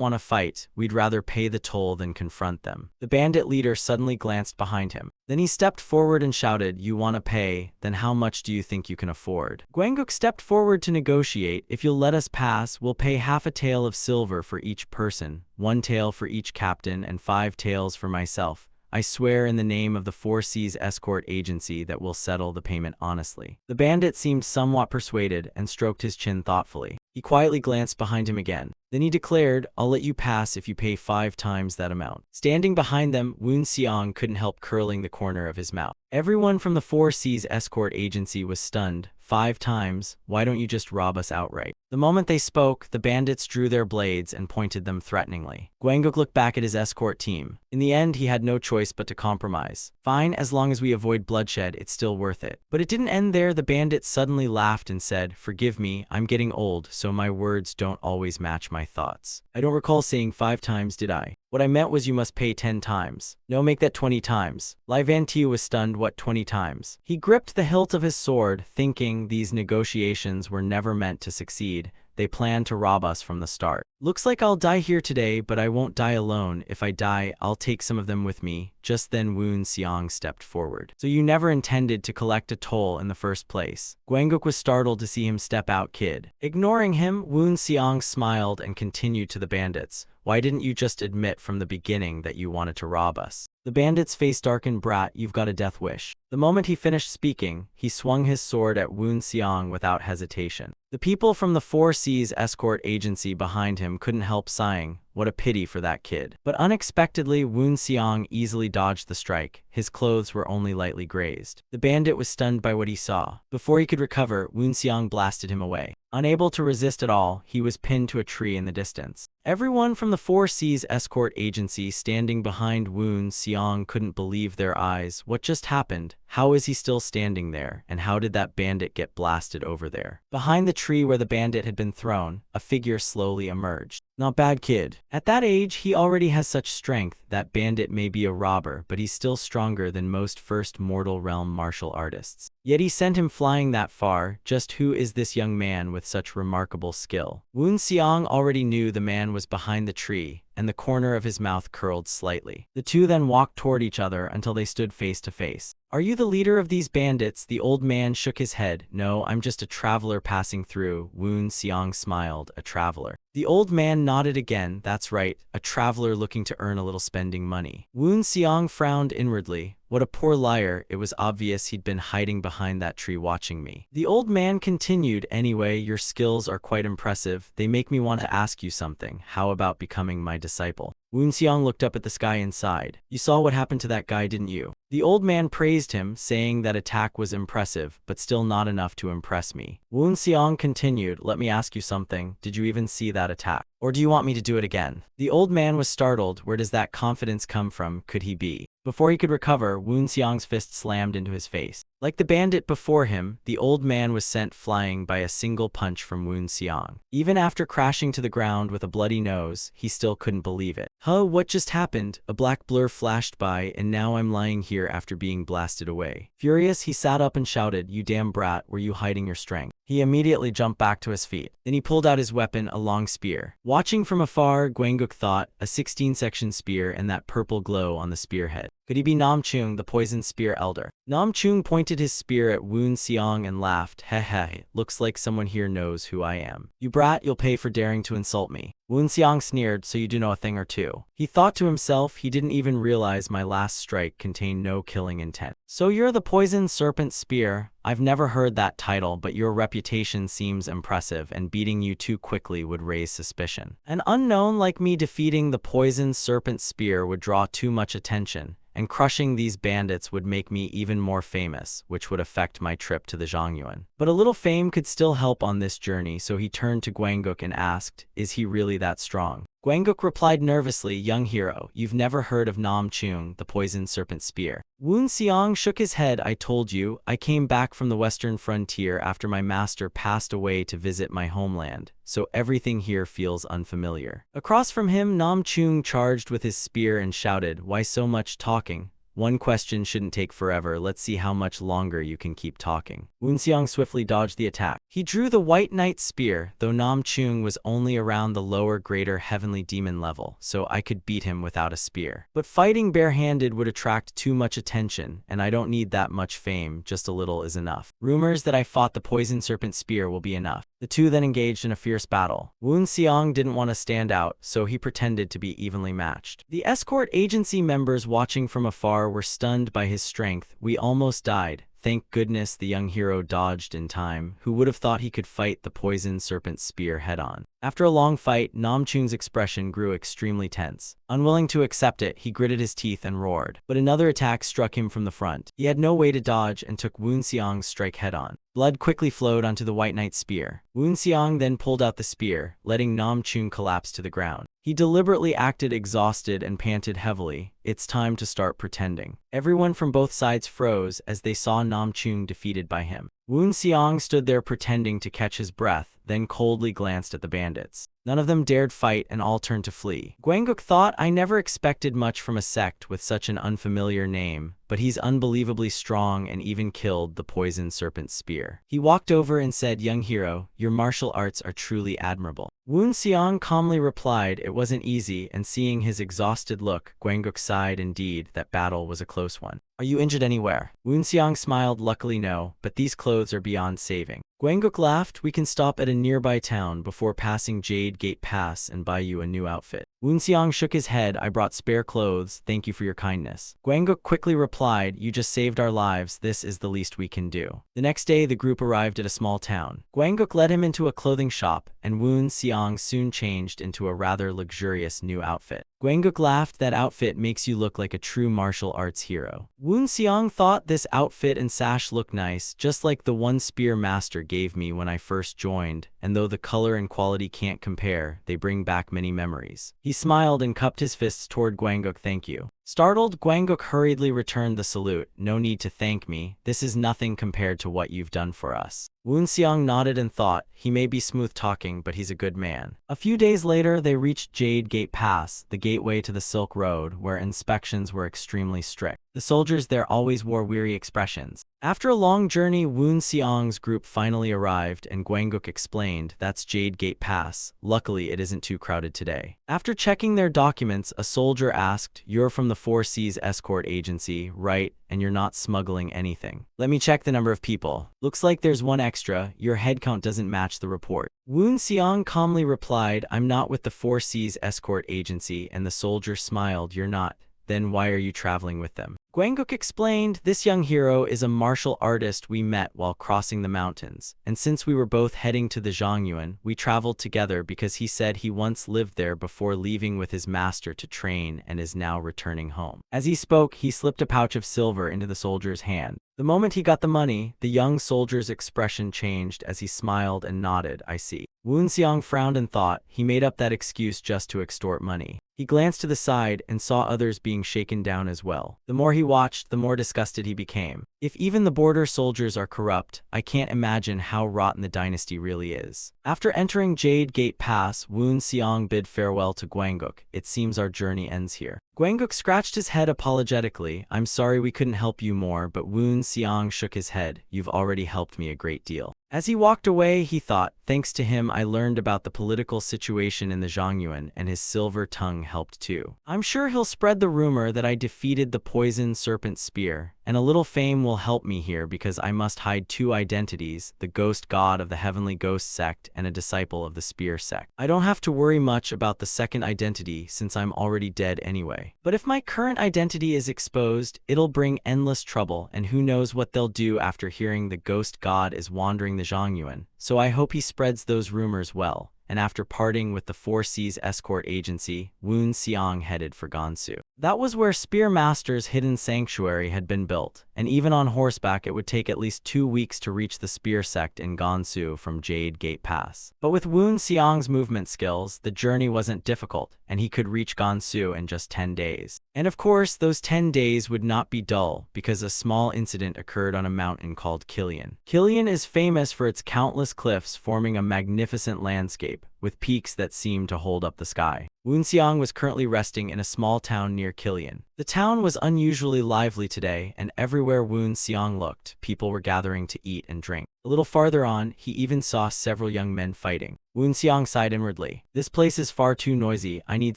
want to fight. We'd rather pay the toll than confront them. The bandit leader suddenly glanced behind him. Then he stepped forward and shouted, you want to pay? Then how much do you think you can afford? Guanguk stepped forward to negotiate. If you'll let us pass, we'll pay half a tael of silver for each person, 1 tael for each captain, and 5 taels for myself. I swear in the name of the Four Seas Escort Agency that we'll settle the payment honestly. The bandit seemed somewhat persuaded and stroked his chin thoughtfully. He quietly glanced behind him again. Then he declared, "I'll let you pass if you pay 5 times that amount." Standing behind them, Woon Seong couldn't help curling the corner of his mouth. Everyone from the Four Seas escort agency was stunned. 5 times? Why don't you just rob us outright? The moment they spoke, the bandits drew their blades and pointed them threateningly. Gwanguk looked back at his escort team. In the end, he had no choice but to compromise. "Fine, as long as we avoid bloodshed, it's still worth it." But it didn't end there. The bandits suddenly laughed and said, "Forgive me, I'm getting old, so my words don't always match my thoughts. I don't recall saying 5 times, did I? What I meant was you must pay 10 times. No, make that 20 times. Lai Vantiu was stunned. What, 20 times? He gripped the hilt of his sword, thinking these negotiations were never meant to succeed. They planned to rob us from the start. "Looks like I'll die here today, but I won't die alone. If I die, I'll take some of them with me." Just then Woon Seong stepped forward. "So you never intended to collect a toll in the first place?" Gwanguk was startled to see him step out, kid. Ignoring him, Woon Seong smiled and continued to the bandits. "Why didn't you just admit from the beginning that you wanted to rob us?" The bandit's face darkened. "Brat, you've got a death wish." The moment he finished speaking, he swung his sword at Woon Seong without hesitation. The people from the Four Seas escort agency behind him couldn't help sighing. What a pity for that kid. But unexpectedly, Woon Seong easily dodged the strike. His clothes were only lightly grazed. The bandit was stunned by what he saw. Before he could recover, Woon Seong blasted him away. Unable to resist at all, he was pinned to a tree in the distance. Everyone from the Four Seas escort agency standing behind Woon Seong couldn't believe their eyes. What just happened? How is he still standing there? And how did that bandit get blasted over there? Behind the tree where the bandit had been thrown, a figure slowly emerged. "Not bad, kid. At that age, he already has such strength. That bandit may be a robber, but he's still stronger than most first mortal realm martial artists. Yet he sent him flying that far. Just who is this young man with such remarkable skill?" Woon Seong already knew the man was behind the tree, and the corner of his mouth curled slightly. The two then walked toward each other until they stood face to face. "Are you the leader of these bandits?" The old man shook his head. "No, I'm just a traveler passing through." Woon Seong smiled. "A traveler?" The old man nodded again. "That's right, a traveler looking to earn a little spending money." Woon Seong frowned inwardly. What a poor liar. It was obvious he'd been hiding behind that tree watching me. The old man continued, "Anyway, your skills are quite impressive. They make me want to ask you something. How about becoming my disciple?" Woon Seong looked up at the sky and sighed. "You saw what happened to that guy, didn't you?" The old man praised him, saying that attack was impressive, but still not enough to impress me. Woon Seong continued, "Let me ask you something. Did you even see that attack? Or do you want me to do it again?" The old man was startled. Where does that confidence come from? Could he be? Before he could recover, Woon Seong's fist slammed into his face. Like the bandit before him, the old man was sent flying by a single punch from Woon Seong. Even after crashing to the ground with a bloody nose, he still couldn't believe it. "Huh, what just happened?" A black blur flashed by, and now I'm lying here after being blasted away. Furious, he sat up and shouted, "You damn brat, were you hiding your strength?" He immediately jumped back to his feet. Then he pulled out his weapon, a long spear. Watching from afar, Gwanguk thought, a 16-section spear and that purple glow on the spearhead. Could he be Nam Chung, the poisoned spear elder? Nam Chung pointed his spear at Woon Seong and laughed. "Heh heh, looks like someone here knows who I am. You brat, you'll pay for daring to insult me." Woon Seong sneered, "So you do know a thing or two." He thought to himself, he didn't even realize my last strike contained no killing intent. "So you're the poisoned serpent spear? I've never heard that title, but your reputation seems impressive, and beating you too quickly would raise suspicion. An unknown like me defeating the poisoned serpent spear would draw too much attention, and crushing these bandits would make me even more famous, which would affect my trip to the Zhongyuan. But a little fame could still help on this journey." So he turned to Gwanguk and asked, "Is he really that strong?" Gwanguk replied nervously, "Young hero, you've never heard of Nam Chung, the poisoned serpent spear." Woon Seong shook his head. "I told you, I came back from the western frontier after my master passed away to visit my homeland, so everything here feels unfamiliar." Across from him, Nam Chung charged with his spear and shouted, "Why so much talking? One question shouldn't take forever. Let's see how much longer you can keep talking." Woon Seong swiftly dodged the attack. He drew the White Knight spear, though Nam Chung was only around the lower greater heavenly demon level, so I could beat him without a spear. But fighting barehanded would attract too much attention, and I don't need that much fame, just a little is enough. Rumors that I fought the poisoned serpent spear will be enough. The two then engaged in a fierce battle. Woon Seong didn't want to stand out, so he pretended to be evenly matched. The escort agency members watching from afar were stunned by his strength. "We almost died. Thank goodness the young hero dodged in time. Who would have thought he could fight the poison serpent spear head-on? After a long fight, Namchoon's expression grew extremely tense. Unwilling to accept it, he gritted his teeth and roared. But another attack struck him from the front. He had no way to dodge and took Woon Seong's strike head-on. Blood quickly flowed onto the White Knight's spear. Woon Seong then pulled out the spear, letting Namchoon collapse to the ground. He deliberately acted exhausted and panted heavily. It's time to start pretending. Everyone from both sides froze as they saw Namchoon defeated by him. Woon Seong stood there pretending to catch his breath, then coldly glanced at the bandits. None of them dared fight and all turned to flee. Gwanguk thought, I never expected much from a sect with such an unfamiliar name, but he's unbelievably strong and even killed the poison serpent spear. He walked over and said, young hero, your martial arts are truly admirable. Woon Seong calmly replied it wasn't easy, and seeing his exhausted look, Gwanguk sighed. Indeed, that battle was a close one. Are you injured anywhere? Woon Seong smiled. Luckily no, but these clothes are beyond saving. Gwanguk laughed. We can stop at a nearby town before passing Jade Gate Pass and buy you a new outfit. Woon Seong shook his head. I brought spare clothes, thank you for your kindness. Gwanguk quickly replied, you just saved our lives, this is the least we can do. The next day the group arrived at a small town. Gwanguk led him into a clothing shop, and Woon Seong soon changed into a rather luxurious new outfit. Gwanguk laughed, that outfit makes you look like a true martial arts hero. Woon Seong thought this outfit and sash looked nice, just like the one spear master gave me when I first joined, and though the color and quality can't compare, they bring back many memories. He smiled and cupped his fists toward Gwanguk. Thank you. Startled, Gwanguk hurriedly returned the salute. No need to thank me, this is nothing compared to what you've done for us. Woon Seong nodded and thought, he may be smooth-talking, but he's a good man. A few days later, they reached Jade Gate Pass, the gateway to the Silk Road, where inspections were extremely strict. The soldiers there always wore weary expressions. After a long journey, Woon Seong's group finally arrived, and Gwanguk explained, that's Jade Gate Pass. Luckily, it isn't too crowded today. After checking their documents, a soldier asked, you're from the 4 Seas Escort Agency, right? And you're not smuggling anything. Let me check the number of people. Looks like there's one extra. Your head count doesn't match the report. Woon Seong calmly replied, I'm not with the 4 Seas Escort Agency, and the soldier smiled, you're not. Then why are you traveling with them? Gwanguk explained, this young hero is a martial artist we met while crossing the mountains, and since we were both heading to the Zhongyuan, we traveled together because he said he once lived there before leaving with his master to train and is now returning home. As he spoke, he slipped a pouch of silver into the soldier's hand. The moment he got the money, the young soldier's expression changed as he smiled and nodded, I see. Woon Seong frowned and thought, he made up that excuse just to extort money. He glanced to the side and saw others being shaken down as well. The more he watched, the more disgusted he became. If even the border soldiers are corrupt, I can't imagine how rotten the dynasty really is. After entering Jade Gate Pass, Woon Seong bid farewell to Gwanguk. It seems our journey ends here. Gwanguk scratched his head apologetically. I'm sorry we couldn't help you more, but Woon Seong shook his head. You've already helped me a great deal. As he walked away, he thought, thanks to him I learned about the political situation in the Zhongyuan, and his silver tongue helped too. I'm sure he'll spread the rumor that I defeated the poison serpent spear, and a little fame will help me here because I must hide 2 identities, the ghost god of the heavenly ghost sect and a disciple of the spear sect. I don't have to worry much about the second identity since I'm already dead anyway. But if my current identity is exposed, it'll bring endless trouble, and who knows what they'll do after hearing the ghost god is wandering the Zhongyuan. So I hope he spreads those rumors well. And after parting with the 4 Seas Escort Agency, Woon Seong headed for Gansu. That was where Spear Master's hidden sanctuary had been built, and even on horseback it would take at least 2 weeks to reach the Spear Sect in Gansu from Jade Gate Pass. But with Woon Seong's movement skills, the journey wasn't difficult, and he could reach Gansu in just 10 days. And of course, those 10 days would not be dull, because a small incident occurred on a mountain called Kilian. Kilian is famous for its countless cliffs forming a magnificent landscape, with peaks that seem to hold up the sky. Woon Seong was currently resting in a small town near Kilian. The town was unusually lively today, and everywhere Woon Seong looked, people were gathering to eat and drink. A little farther on, he even saw several young men fighting. Woon Seong sighed inwardly. This place is far too noisy, I need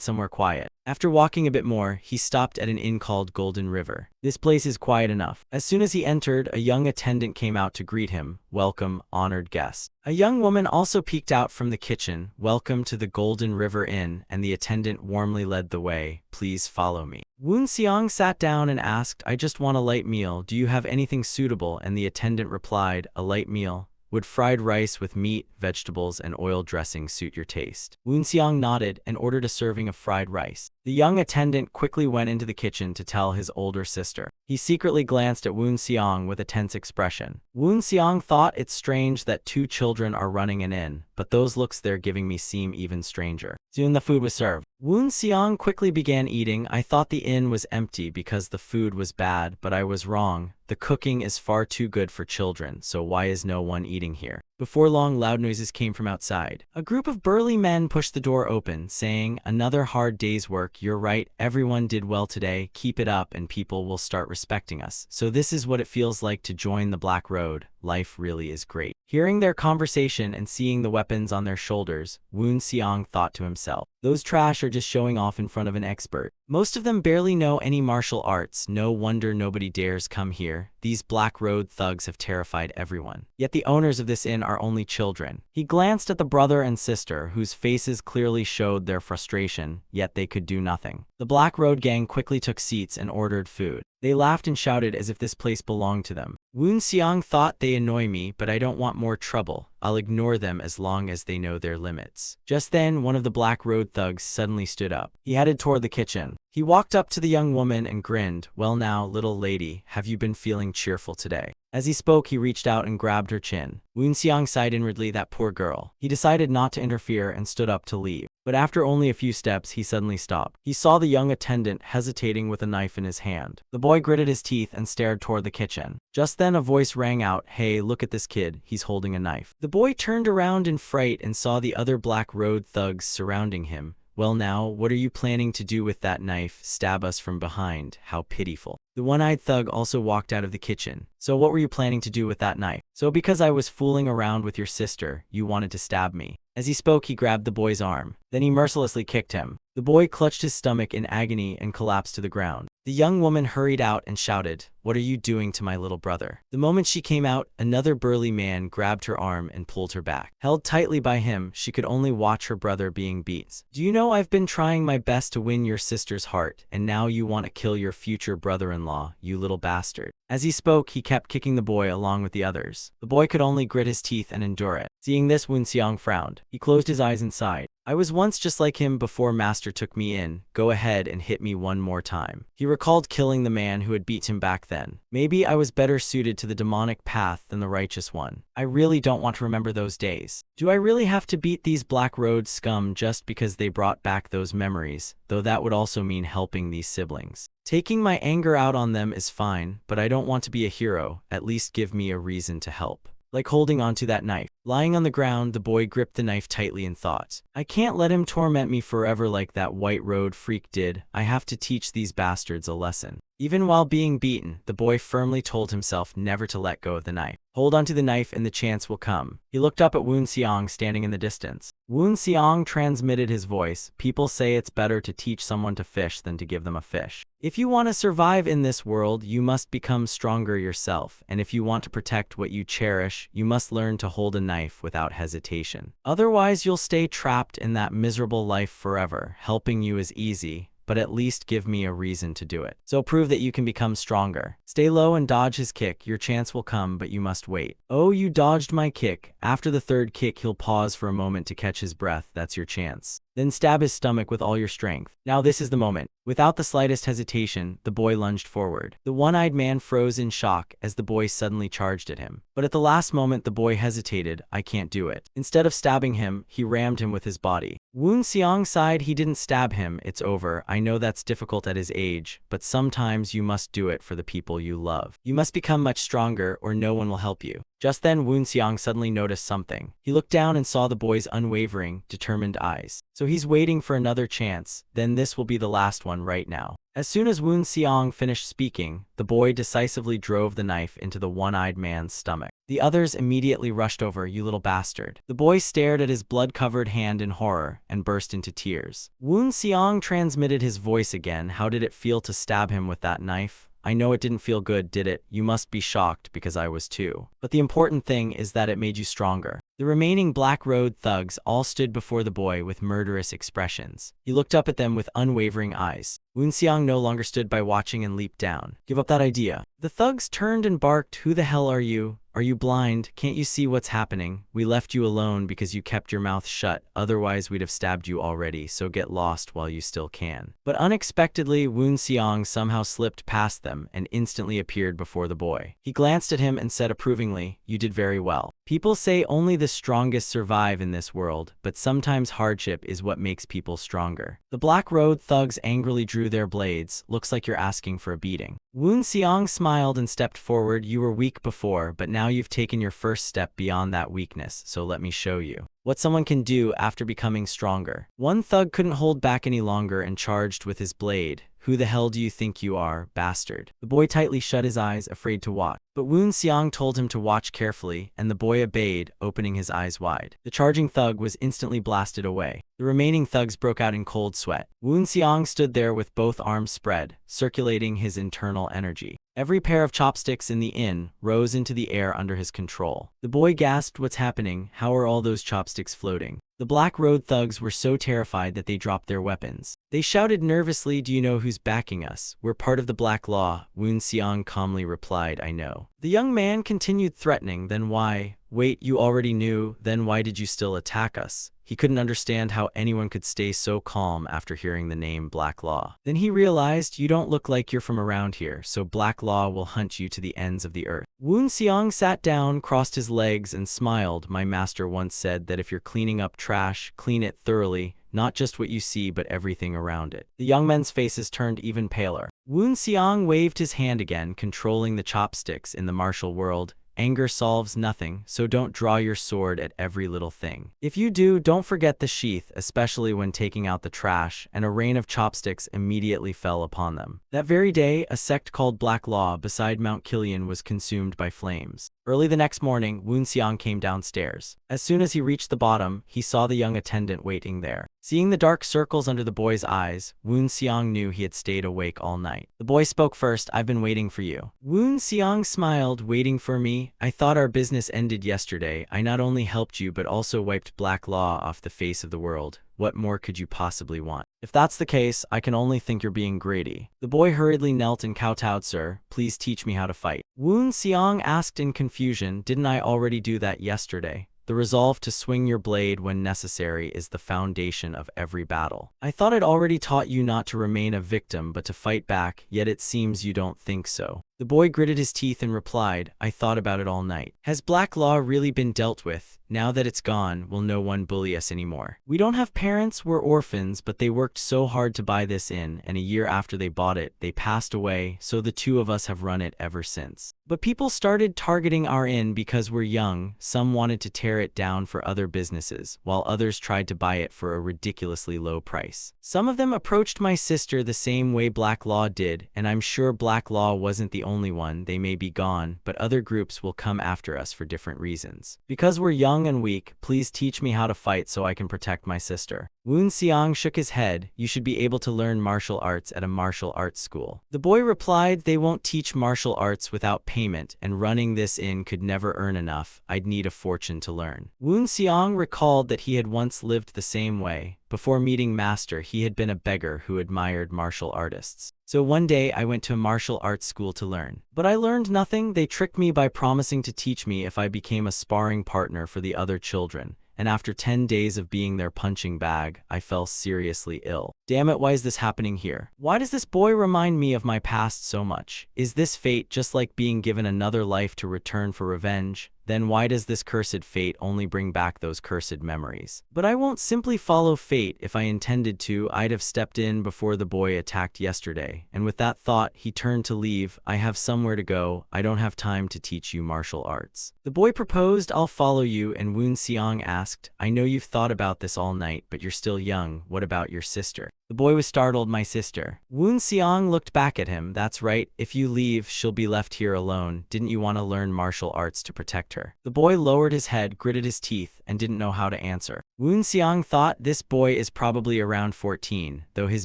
somewhere quiet. After walking a bit more, he stopped at an inn called Golden River. This place is quiet enough. As soon as he entered, a young attendant came out to greet him. Welcome, honored guest. A young woman also peeked out from the kitchen. Welcome to the Golden River Inn, and the attendant warmly led the way. Please follow me. Woon Seong sat down and asked, I just want a light meal. Do you have anything suitable? And the attendant replied, a light meal. Would fried rice with meat, vegetables, and oil dressing suit your taste? Woon Seong nodded and ordered a serving of fried rice. The young attendant quickly went into the kitchen to tell his older sister. He secretly glanced at Woon Seong with a tense expression. Woon Seong thought it's strange that two children are running an inn, but those looks they're giving me seem even stranger. Soon the food was served. Woon Seong quickly began eating. I thought the inn was empty because the food was bad, but I was wrong. The cooking is far too good for children, so why is no one eating here? Before long, loud noises came from outside. A group of burly men pushed the door open, saying, another hard day's work. You're right, everyone did well today. Keep it up and people will start respecting us. So this is what it feels like to join the Black Road. Life really is great. Hearing their conversation and seeing the weapons on their shoulders, Woon Seong thought to himself, those trash are just showing off in front of an expert. Most of them barely know any martial arts. No wonder nobody dares come here. These Black Road thugs have terrified everyone. Yet the owners of this inn are only children. He glanced at the brother and sister, whose faces clearly showed their frustration, yet they could do nothing. The Black Road gang quickly took seats and ordered food. They laughed and shouted as if this place belonged to them. Woon Seong thought, they annoy me, but I don't want more trouble. I'll ignore them as long as they know their limits. Just then, one of the Black Road thugs suddenly stood up. He headed toward the kitchen. He walked up to the young woman and grinned. Well now, little lady, have you been feeling cheerful today? As he spoke, he reached out and grabbed her chin. Woon Seong sighed inwardly, that poor girl. He decided not to interfere and stood up to leave. But after only a few steps, he suddenly stopped. He saw the young attendant hesitating with a knife in his hand. The boy gritted his teeth and stared toward the kitchen. Just then a voice rang out, hey, look at this kid, he's holding a knife. The boy turned around in fright and saw the other Black Road thugs surrounding him. Well now, what are you planning to do with that knife? Stab us from behind? How pitiful. The one-eyed thug also walked out of the kitchen. So what were you planning to do with that knife? So because I was fooling around with your sister, you wanted to stab me. As he spoke, he grabbed the boy's arm. Then he mercilessly kicked him. The boy clutched his stomach in agony and collapsed to the ground. The young woman hurried out and shouted, what are you doing to my little brother? The moment she came out, another burly man grabbed her arm and pulled her back. Held tightly by him, she could only watch her brother being beat. Do you know I've been trying my best to win your sister's heart, and now you want to kill your future brother-in-law, you little bastard. As he spoke, he kept kicking the boy along with the others. The boy could only grit his teeth and endure it. Seeing this, Woon Seong frowned. He closed his eyes and sighed. I was once just like him before Master took me in. Go ahead and hit me one more time. He recalled killing the man who had beat him back then. Maybe I was better suited to the demonic path than the righteous one. I really don't want to remember those days. Do I really have to beat these Black Road scum just because they brought back those memories? Though that would also mean helping these siblings. Taking my anger out on them is fine, but I don't want to be a hero. At least give me a reason to help. Like holding onto that knife. Lying on the ground, the boy gripped the knife tightly and thought, I can't let him torment me forever like that White Road freak did. I have to teach these bastards a lesson. Even while being beaten, the boy firmly told himself never to let go of the knife. Hold onto the knife and the chance will come. He looked up at Woon Seong standing in the distance. Woon Seong transmitted his voice. People say it's better to teach someone to fish than to give them a fish. If you want to survive in this world, you must become stronger yourself. And if you want to protect what you cherish, you must learn to hold a knife without hesitation. Otherwise, you'll stay trapped in that miserable life forever. Helping you is easy, but at least give me a reason to do it. So prove that you can become stronger. Stay low and dodge his kick. Your chance will come, but you must wait. Oh, you dodged my kick. After the third kick, he'll pause for a moment to catch his breath. That's your chance. Then stab his stomach with all your strength. Now this is the moment. Without the slightest hesitation, the boy lunged forward. The one-eyed man froze in shock as the boy suddenly charged at him. But at the last moment, the boy hesitated. I can't do it. Instead of stabbing him, he rammed him with his body. Woon Seong sighed. He didn't stab him. It's over. I know that's difficult at his age, but sometimes you must do it for the people you love. You must become much stronger or no one will help you. Just then, Woon Seong suddenly noticed something. He looked down and saw the boy's unwavering, determined eyes. So he's waiting for another chance. Then this will be the last one right now. As soon as Woon Seong finished speaking, the boy decisively drove the knife into the one-eyed man's stomach. The others immediately rushed over. You little bastard. The boy stared at his blood-covered hand in horror and burst into tears. Woon Seong transmitted his voice again. How did it feel to stab him with that knife? I know it didn't feel good, did it? You must be shocked because I was too. But the important thing is that it made you stronger. The remaining Black Road thugs all stood before the boy with murderous expressions. He looked up at them with unwavering eyes. Woon Seong no longer stood by watching and leaped down. Give up that idea. The thugs turned and barked, who the hell are you? Are you blind? Can't you see what's happening? We left you alone because you kept your mouth shut, otherwise we'd have stabbed you already, so get lost while you still can. But unexpectedly, Woon Seong somehow slipped past them and instantly appeared before the boy. He glanced at him and said approvingly, you did very well. People say only the strongest survive in this world, but sometimes hardship is what makes people stronger. The Black Road thugs angrily drew their blades. Looks like you're asking for a beating. Woon Seong smiled and stepped forward. You were weak before, but now you've taken your first step beyond that weakness, so let me show you what someone can do after becoming stronger. One thug couldn't hold back any longer and charged with his blade. Who the hell do you think you are, bastard? The boy tightly shut his eyes, afraid to watch. But Woon Seong told him to watch carefully, and the boy obeyed, opening his eyes wide. The charging thug was instantly blasted away. The remaining thugs broke out in cold sweat. Woon Seong stood there with both arms spread, circulating his internal energy. Every pair of chopsticks in the inn rose into the air under his control. The boy gasped, what's happening? How are all those chopsticks floating? The Black Road thugs were so terrified that they dropped their weapons. They shouted nervously, do you know who's backing us? We're part of the Black Law. Woon Seong calmly replied, I know. The young man continued threatening, then why? Wait, you already knew? Then why did you still attack us? He couldn't understand how anyone could stay so calm after hearing the name Black Law. Then he realized, you don't look like you're from around here, so Black Law will hunt you to the ends of the earth. Woon Seong sat down, crossed his legs, and smiled. My master once said that if you're cleaning up trash, clean it thoroughly, not just what you see but everything around it. The young men's faces turned even paler. Woon Seong waved his hand again, controlling the chopsticks. In the martial world, anger solves nothing, so don't draw your sword at every little thing. If you do, don't forget the sheath, especially when taking out the trash, and a rain of chopsticks immediately fell upon them. That very day, a sect called Black Law beside Mount Killian was consumed by flames. Early the next morning, Woon Seong came downstairs. As soon as he reached the bottom, he saw the young attendant waiting there. Seeing the dark circles under the boy's eyes, Woon Seong knew he had stayed awake all night. The boy spoke first, I've been waiting for you. Woon Seong smiled, waiting for me? I thought our business ended yesterday. I not only helped you but also wiped Black Law off the face of the world. What more could you possibly want? If that's the case, I can only think you're being greedy. The boy hurriedly knelt and kowtowed. Sir, please teach me how to fight. Woon Seong asked in confusion, didn't I already do that yesterday? The resolve to swing your blade when necessary is the foundation of every battle. I thought I'd already taught you not to remain a victim but to fight back, yet it seems you don't think so. The boy gritted his teeth and replied, I thought about it all night. Has Black Law really been dealt with? Now that it's gone, will no one bully us anymore? We don't have parents, we're orphans, but they worked so hard to buy this inn, and a year after they bought it, they passed away, so the two of us have run it ever since. But people started targeting our inn because we're young. Some wanted to tear it down for other businesses, while others tried to buy it for a ridiculously low price. Some of them approached my sister the same way Black Law did, and I'm sure Black Law wasn't the only one. They may be gone, but other groups will come after us for different reasons. Because we're young and weak, please teach me how to fight so I can protect my sister. Woon Seong shook his head. You should be able to learn martial arts at a martial arts school. The boy replied, they won't teach martial arts without payment, and running this inn could never earn enough. I'd need a fortune to learn. Woon Seong recalled that he had once lived the same way. Before meeting Master, he had been a beggar who admired martial artists. So one day I went to a martial arts school to learn. But I learned nothing. They tricked me by promising to teach me if I became a sparring partner for the other children. And after 10 days of being their punching bag, I fell seriously ill. Damn it, why is this happening here? Why does this boy remind me of my past so much? Is this fate just like being given another life to return for revenge? Then why does this cursed fate only bring back those cursed memories? But I won't simply follow fate. If I intended to, I'd have stepped in before the boy attacked yesterday. And with that thought, he turned to leave. I have somewhere to go. I don't have time to teach you martial arts. The boy proposed, I'll follow you, and Woon Seong asked, I know you've thought about this all night, but you're still young. What about your sister? The boy was startled. My sister. Woon Seong looked back at him. That's right. If you leave, she'll be left here alone. Didn't you want to learn martial arts to protect her? The boy lowered his head, gritted his teeth, and didn't know how to answer. Woon Seong thought, this boy is probably around 14, though his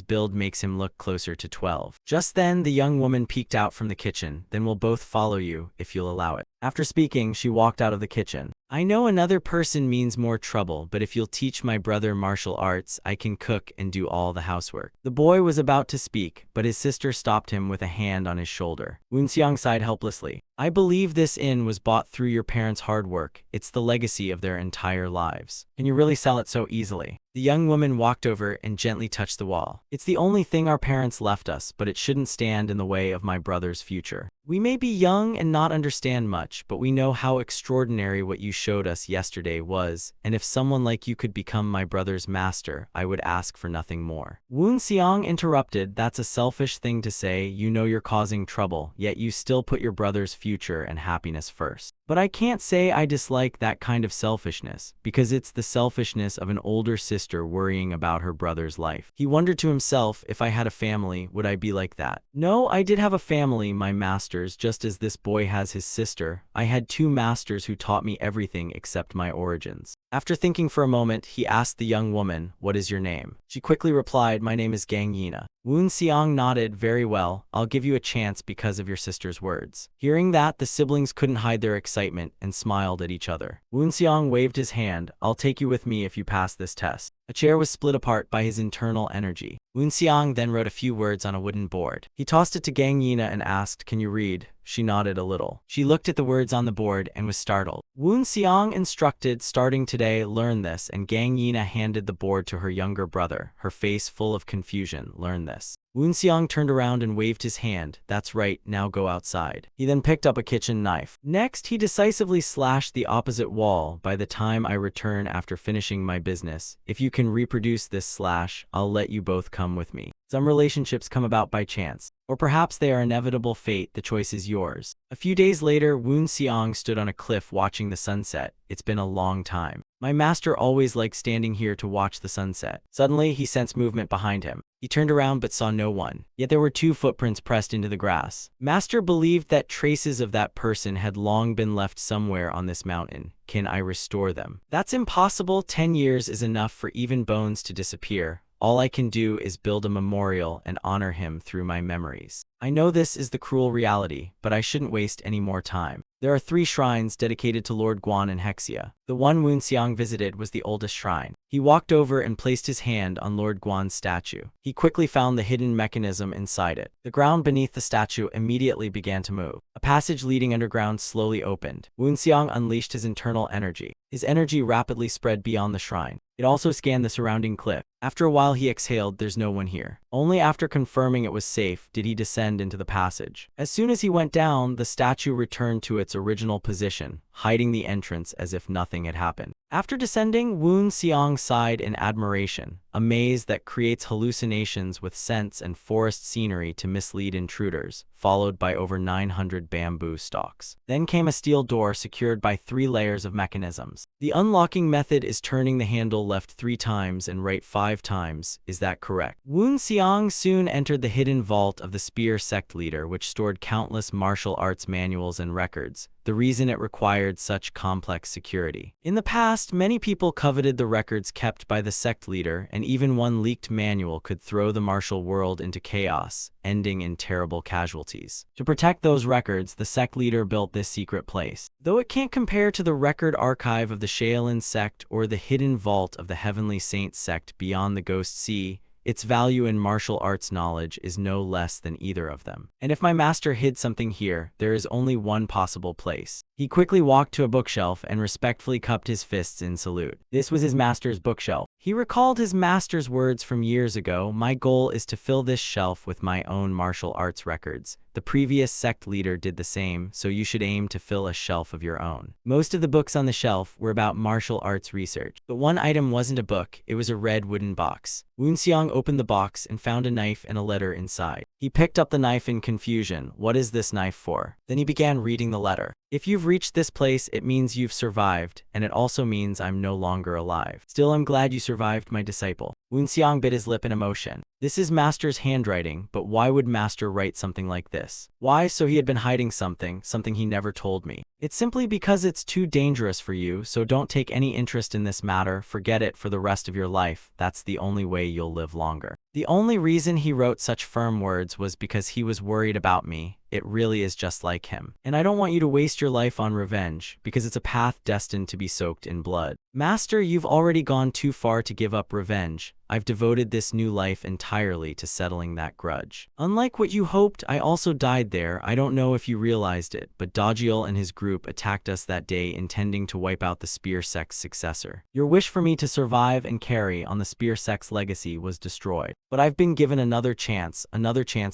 build makes him look closer to 12. Just then, the young woman peeked out from the kitchen. Then we'll both follow you, if you'll allow it. After speaking, she walked out of the kitchen. I know another person means more trouble, but if you'll teach my brother martial arts, I can cook and do all the housework. The boy was about to speak, but his sister stopped him with a hand on his shoulder. Woonseong sighed helplessly. I believe this inn was bought through your parents' hard work. It's the legacy of their entire lives. Can you really sell it so easily? The young woman walked over and gently touched the wall. It's the only thing our parents left us, but it shouldn't stand in the way of my brother's future. We may be young and not understand much, but we know how extraordinary what you showed us yesterday was, and if someone like you could become my brother's master, I would ask for nothing more. Woonseong interrupted. That's a selfish thing to say. You know you're causing trouble, yet you still put your brother's future and happiness first. But I can't say I dislike that kind of selfishness, because it's the selfishness of an older sister worrying about her brother's life. He wondered to himself, if I had a family, would I be like that? No, I did have a family, my masters, just as this boy has his sister. I had 2 masters who taught me everything except my origins. After thinking for a moment, he asked the young woman, what is your name? She quickly replied, my name is Gang Yina. Woonseong nodded. Very well, I'll give you a chance because of your sister's words. Hearing that, the siblings couldn't hide their excitement and smiled at each other. Woonseong waved his hand. I'll take you with me if you pass this test. A chair was split apart by his internal energy. Woonseong then wrote a few words on a wooden board. He tossed it to Gang Yina and asked, can you read? She nodded a little. She looked at the words on the board and was startled. Woonseong instructed, starting today, learn this, and Gang Yina handed the board to her younger brother, her face full of confusion. Learn this. Woonseong turned around and waved his hand. That's right, now go outside. He then picked up a kitchen knife. Next, he decisively slashed the opposite wall. By the time I return after finishing my business, if you can reproduce this slash, I'll let you both come with me. Some relationships come about by chance, or perhaps they are inevitable fate. The choice is yours. A few days later, Woonseong stood on a cliff watching the sunset. It's been a long time. My master always liked standing here to watch the sunset. Suddenly, he sensed movement behind him. He turned around but saw no one. Yet there were 2 footprints pressed into the grass. Master believed that traces of that person had long been left somewhere on this mountain. Can I restore them? That's impossible. 10 years is enough for even bones to disappear. All I can do is build a memorial and honor him through my memories. I know this is the cruel reality, but I shouldn't waste any more time. There are 3 shrines dedicated to Lord Guan and Hexia. The one Woonseong visited was the oldest shrine. He walked over and placed his hand on Lord Guan's statue. He quickly found the hidden mechanism inside it. The ground beneath the statue immediately began to move. A passage leading underground slowly opened. Woonseong unleashed his internal energy. His energy rapidly spread beyond the shrine. It also scanned the surrounding cliff. After a while he exhaled, there's no one here. Only after confirming it was safe did he descend into the passage. As soon as he went down, the statue returned to its original position, hiding the entrance as if nothing had happened. After descending, Woonseong sighed in admiration, a maze that creates hallucinations with scents and forest scenery to mislead intruders, followed by over 900 bamboo stalks. Then came a steel door secured by 3 layers of mechanisms. The unlocking method is turning the handle left 3 times and right 5 times. Is that correct? Woonseong soon entered the hidden vault of the Spear sect leader, which stored countless martial arts manuals and records. The reason it required such complex security. In the past, many people coveted the records kept by the sect leader, and even one leaked manual could throw the martial world into chaos, ending in terrible casualties. To protect those records, the sect leader built this secret place. Though it can't compare to the record archive of the Shaolin sect or the hidden vault of the Heavenly Saints sect beyond the Ghost Sea, its value in martial arts knowledge is no less than either of them. And if my master hid something here, there is only one possible place. He quickly walked to a bookshelf and respectfully cupped his fists in salute. This was his master's bookshelf. He recalled his master's words from years ago, my goal is to fill this shelf with my own martial arts records. The previous sect leader did the same, so you should aim to fill a shelf of your own. Most of the books on the shelf were about martial arts research, but one item wasn't a book, it was a red wooden box. Woonseong opened the box and found a knife and a letter inside. He picked up the knife in confusion. What is this knife for? Then he began reading the letter. If you've reached this place, it means you've survived, and it also means I'm no longer alive. Still, I'm glad you survived, my disciple. Woonseong bit his lip in emotion. This is Master's handwriting, but why would Master write something like this? Why? So he had been hiding something he never told me. It's simply because it's too dangerous for you, so don't take any interest in this matter, forget it for the rest of your life. That's the only way you'll live longer. The only reason he wrote such firm words was because he was worried about me. it really is just like him. And I don't want you to waste your life on revenge, because it's a path destined to be soaked in blood. Master, you've already gone too far to give up revenge. I've devoted this new life entirely to settling that grudge. Unlike what you hoped, I also died there. I don't know if you realized it, but Dajiel and his group attacked us that day intending to wipe out the Spear Sect's successor. Your wish for me to survive and carry on the Spear Sect's legacy was destroyed. But I've been given another chance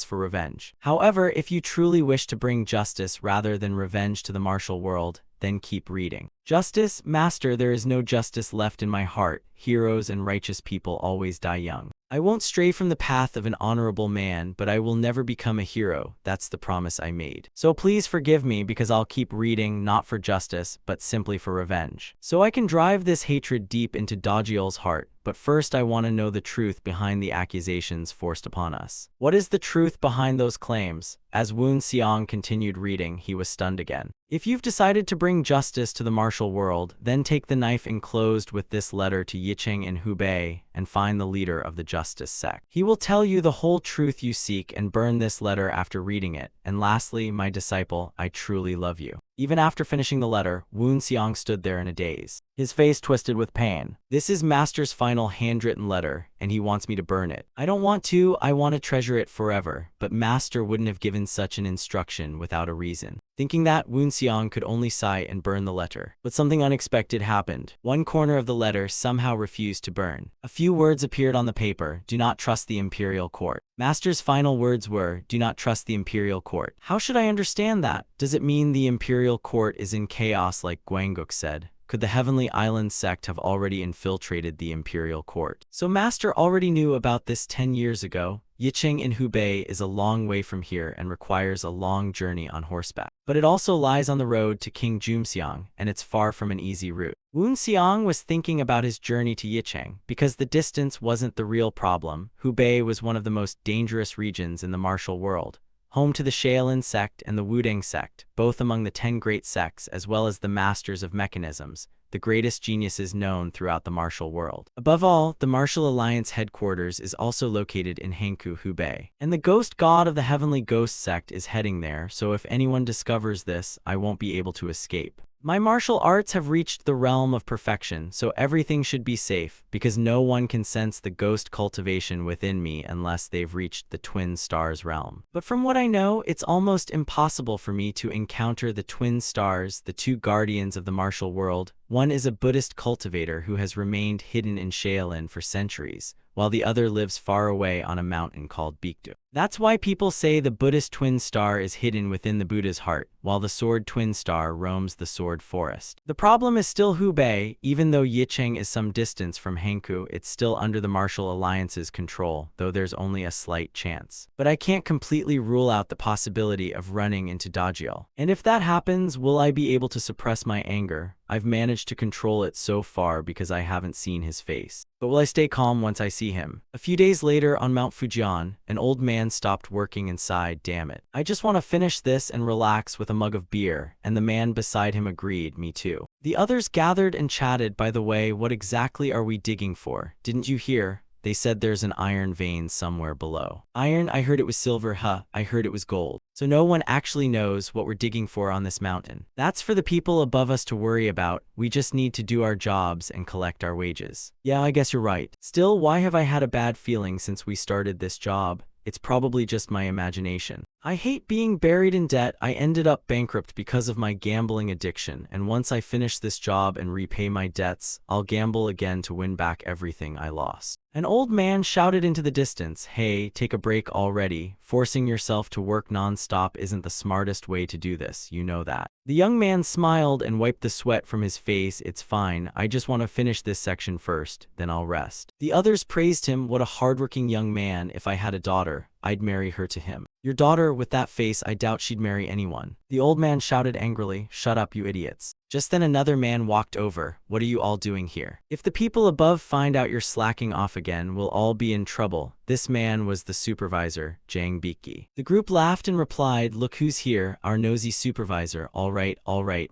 for revenge. However, if you truly wish to bring justice rather than revenge to the martial world, then keep reading. Justice? Master, there is no justice left in my heart. Heroes and righteous people always die young. I won't stray from the path of an honorable man, but I will never become a hero. That's the promise I made. So please forgive me, because I'll keep reading, not for justice, but simply for revenge. So I can drive this hatred deep into Dajiel's heart. But first I want to know the truth behind the accusations forced upon us. What is the truth behind those claims? As Woon Seong continued reading, he was stunned again. If you've decided to bring justice to the martial world, then take the knife enclosed with this letter to Yicheng in Hubei and find the leader of the Justice Sect. He will tell you the whole truth you seek, and burn this letter after reading it. And lastly, my disciple, I truly love you. Even after finishing the letter, Woon Seong stood there in a daze, his face twisted with pain. This is Master's final handwritten letter, and he wants me to burn it. I don't want to, I want to treasure it forever, but Master wouldn't have given such an instruction without a reason. Thinking that, Woon Seong could only sigh and burn the letter. But something unexpected happened. One corner of the letter somehow refused to burn. A few words appeared on the paper: do not trust the imperial court. Master's final words were, do not trust the imperial court. How should I understand that? Does it mean the imperial court is in chaos like Gwangguk said? Could the Heavenly Island sect have already infiltrated the imperial court? So Master already knew about this 10 years ago. Yicheng in Hubei is a long way from here and requires a long journey on horseback. But it also lies on the road to King Jumseong, and it's far from an easy route. Woon Seong was thinking about his journey to Yicheng because the distance wasn't the real problem. Hubei was one of the most dangerous regions in the martial world, home to the Shaolin sect and the Wudang sect, both among the 10 great sects, as well as the masters of mechanisms, the greatest geniuses known throughout the martial world. Above all, the Martial Alliance headquarters is also located in Hankou, Hubei. And the ghost god of the Heavenly Ghost sect is heading there, so if anyone discovers this, I won't be able to escape. My martial arts have reached the realm of perfection, so everything should be safe, because no one can sense the ghost cultivation within me unless they've reached the Twin Stars realm. But from what I know, it's almost impossible for me to encounter the Twin Stars, the two guardians of the martial world. One is a Buddhist cultivator who has remained hidden in Shaolin for centuries, while the other lives far away on a mountain called Baekdu. That's why people say the Buddhist twin star is hidden within the Buddha's heart, while the sword twin star roams the sword forest. The problem is still Hubei. Even though Yicheng is some distance from Hankou, it's still under the Martial Alliance's control, though there's only a slight chance. But I can't completely rule out the possibility of running into Dajiel. And if that happens, will I be able to suppress my anger? I've managed to control it so far because I haven't seen his face. But will I stay calm once I see him? A few days later on Mount Fujian, an old man stopped working and sighed, "Damn it. I just want to finish this and relax with a mug of beer," and the man beside him agreed, "Me too." The others gathered and chatted. "By the way, what exactly are we digging for? Didn't you hear? They said there's an iron vein somewhere below." "Iron? I heard it was silver." "Huh, I heard it was gold." "So no one actually knows what we're digging for on this mountain. That's for the people above us to worry about. We just need to do our jobs and collect our wages." "Yeah, I guess you're right. Still, why have I had a bad feeling since we started this job? It's probably just my imagination. I hate being buried in debt. I ended up bankrupt because of my gambling addiction, and once I finish this job and repay my debts, I'll gamble again to win back everything I lost." An old man shouted into the distance, "Hey, take a break already. Forcing yourself to work non-stop isn't the smartest way to do this, you know that." The young man smiled and wiped the sweat from his face. "It's fine. I just want to finish this section first, then I'll rest." The others praised him. "What a hardworking young man. If I had a daughter, I'd marry her to him." "Your daughter with that face, I doubt she'd marry anyone." The old man shouted angrily, "Shut up, you idiots." Just then another man walked over. "What are you all doing here? If the people above find out you're slacking off again, we'll all be in trouble." This man was the supervisor, Jang Biki. The group laughed and replied, "Look who's here, our nosy supervisor. All right,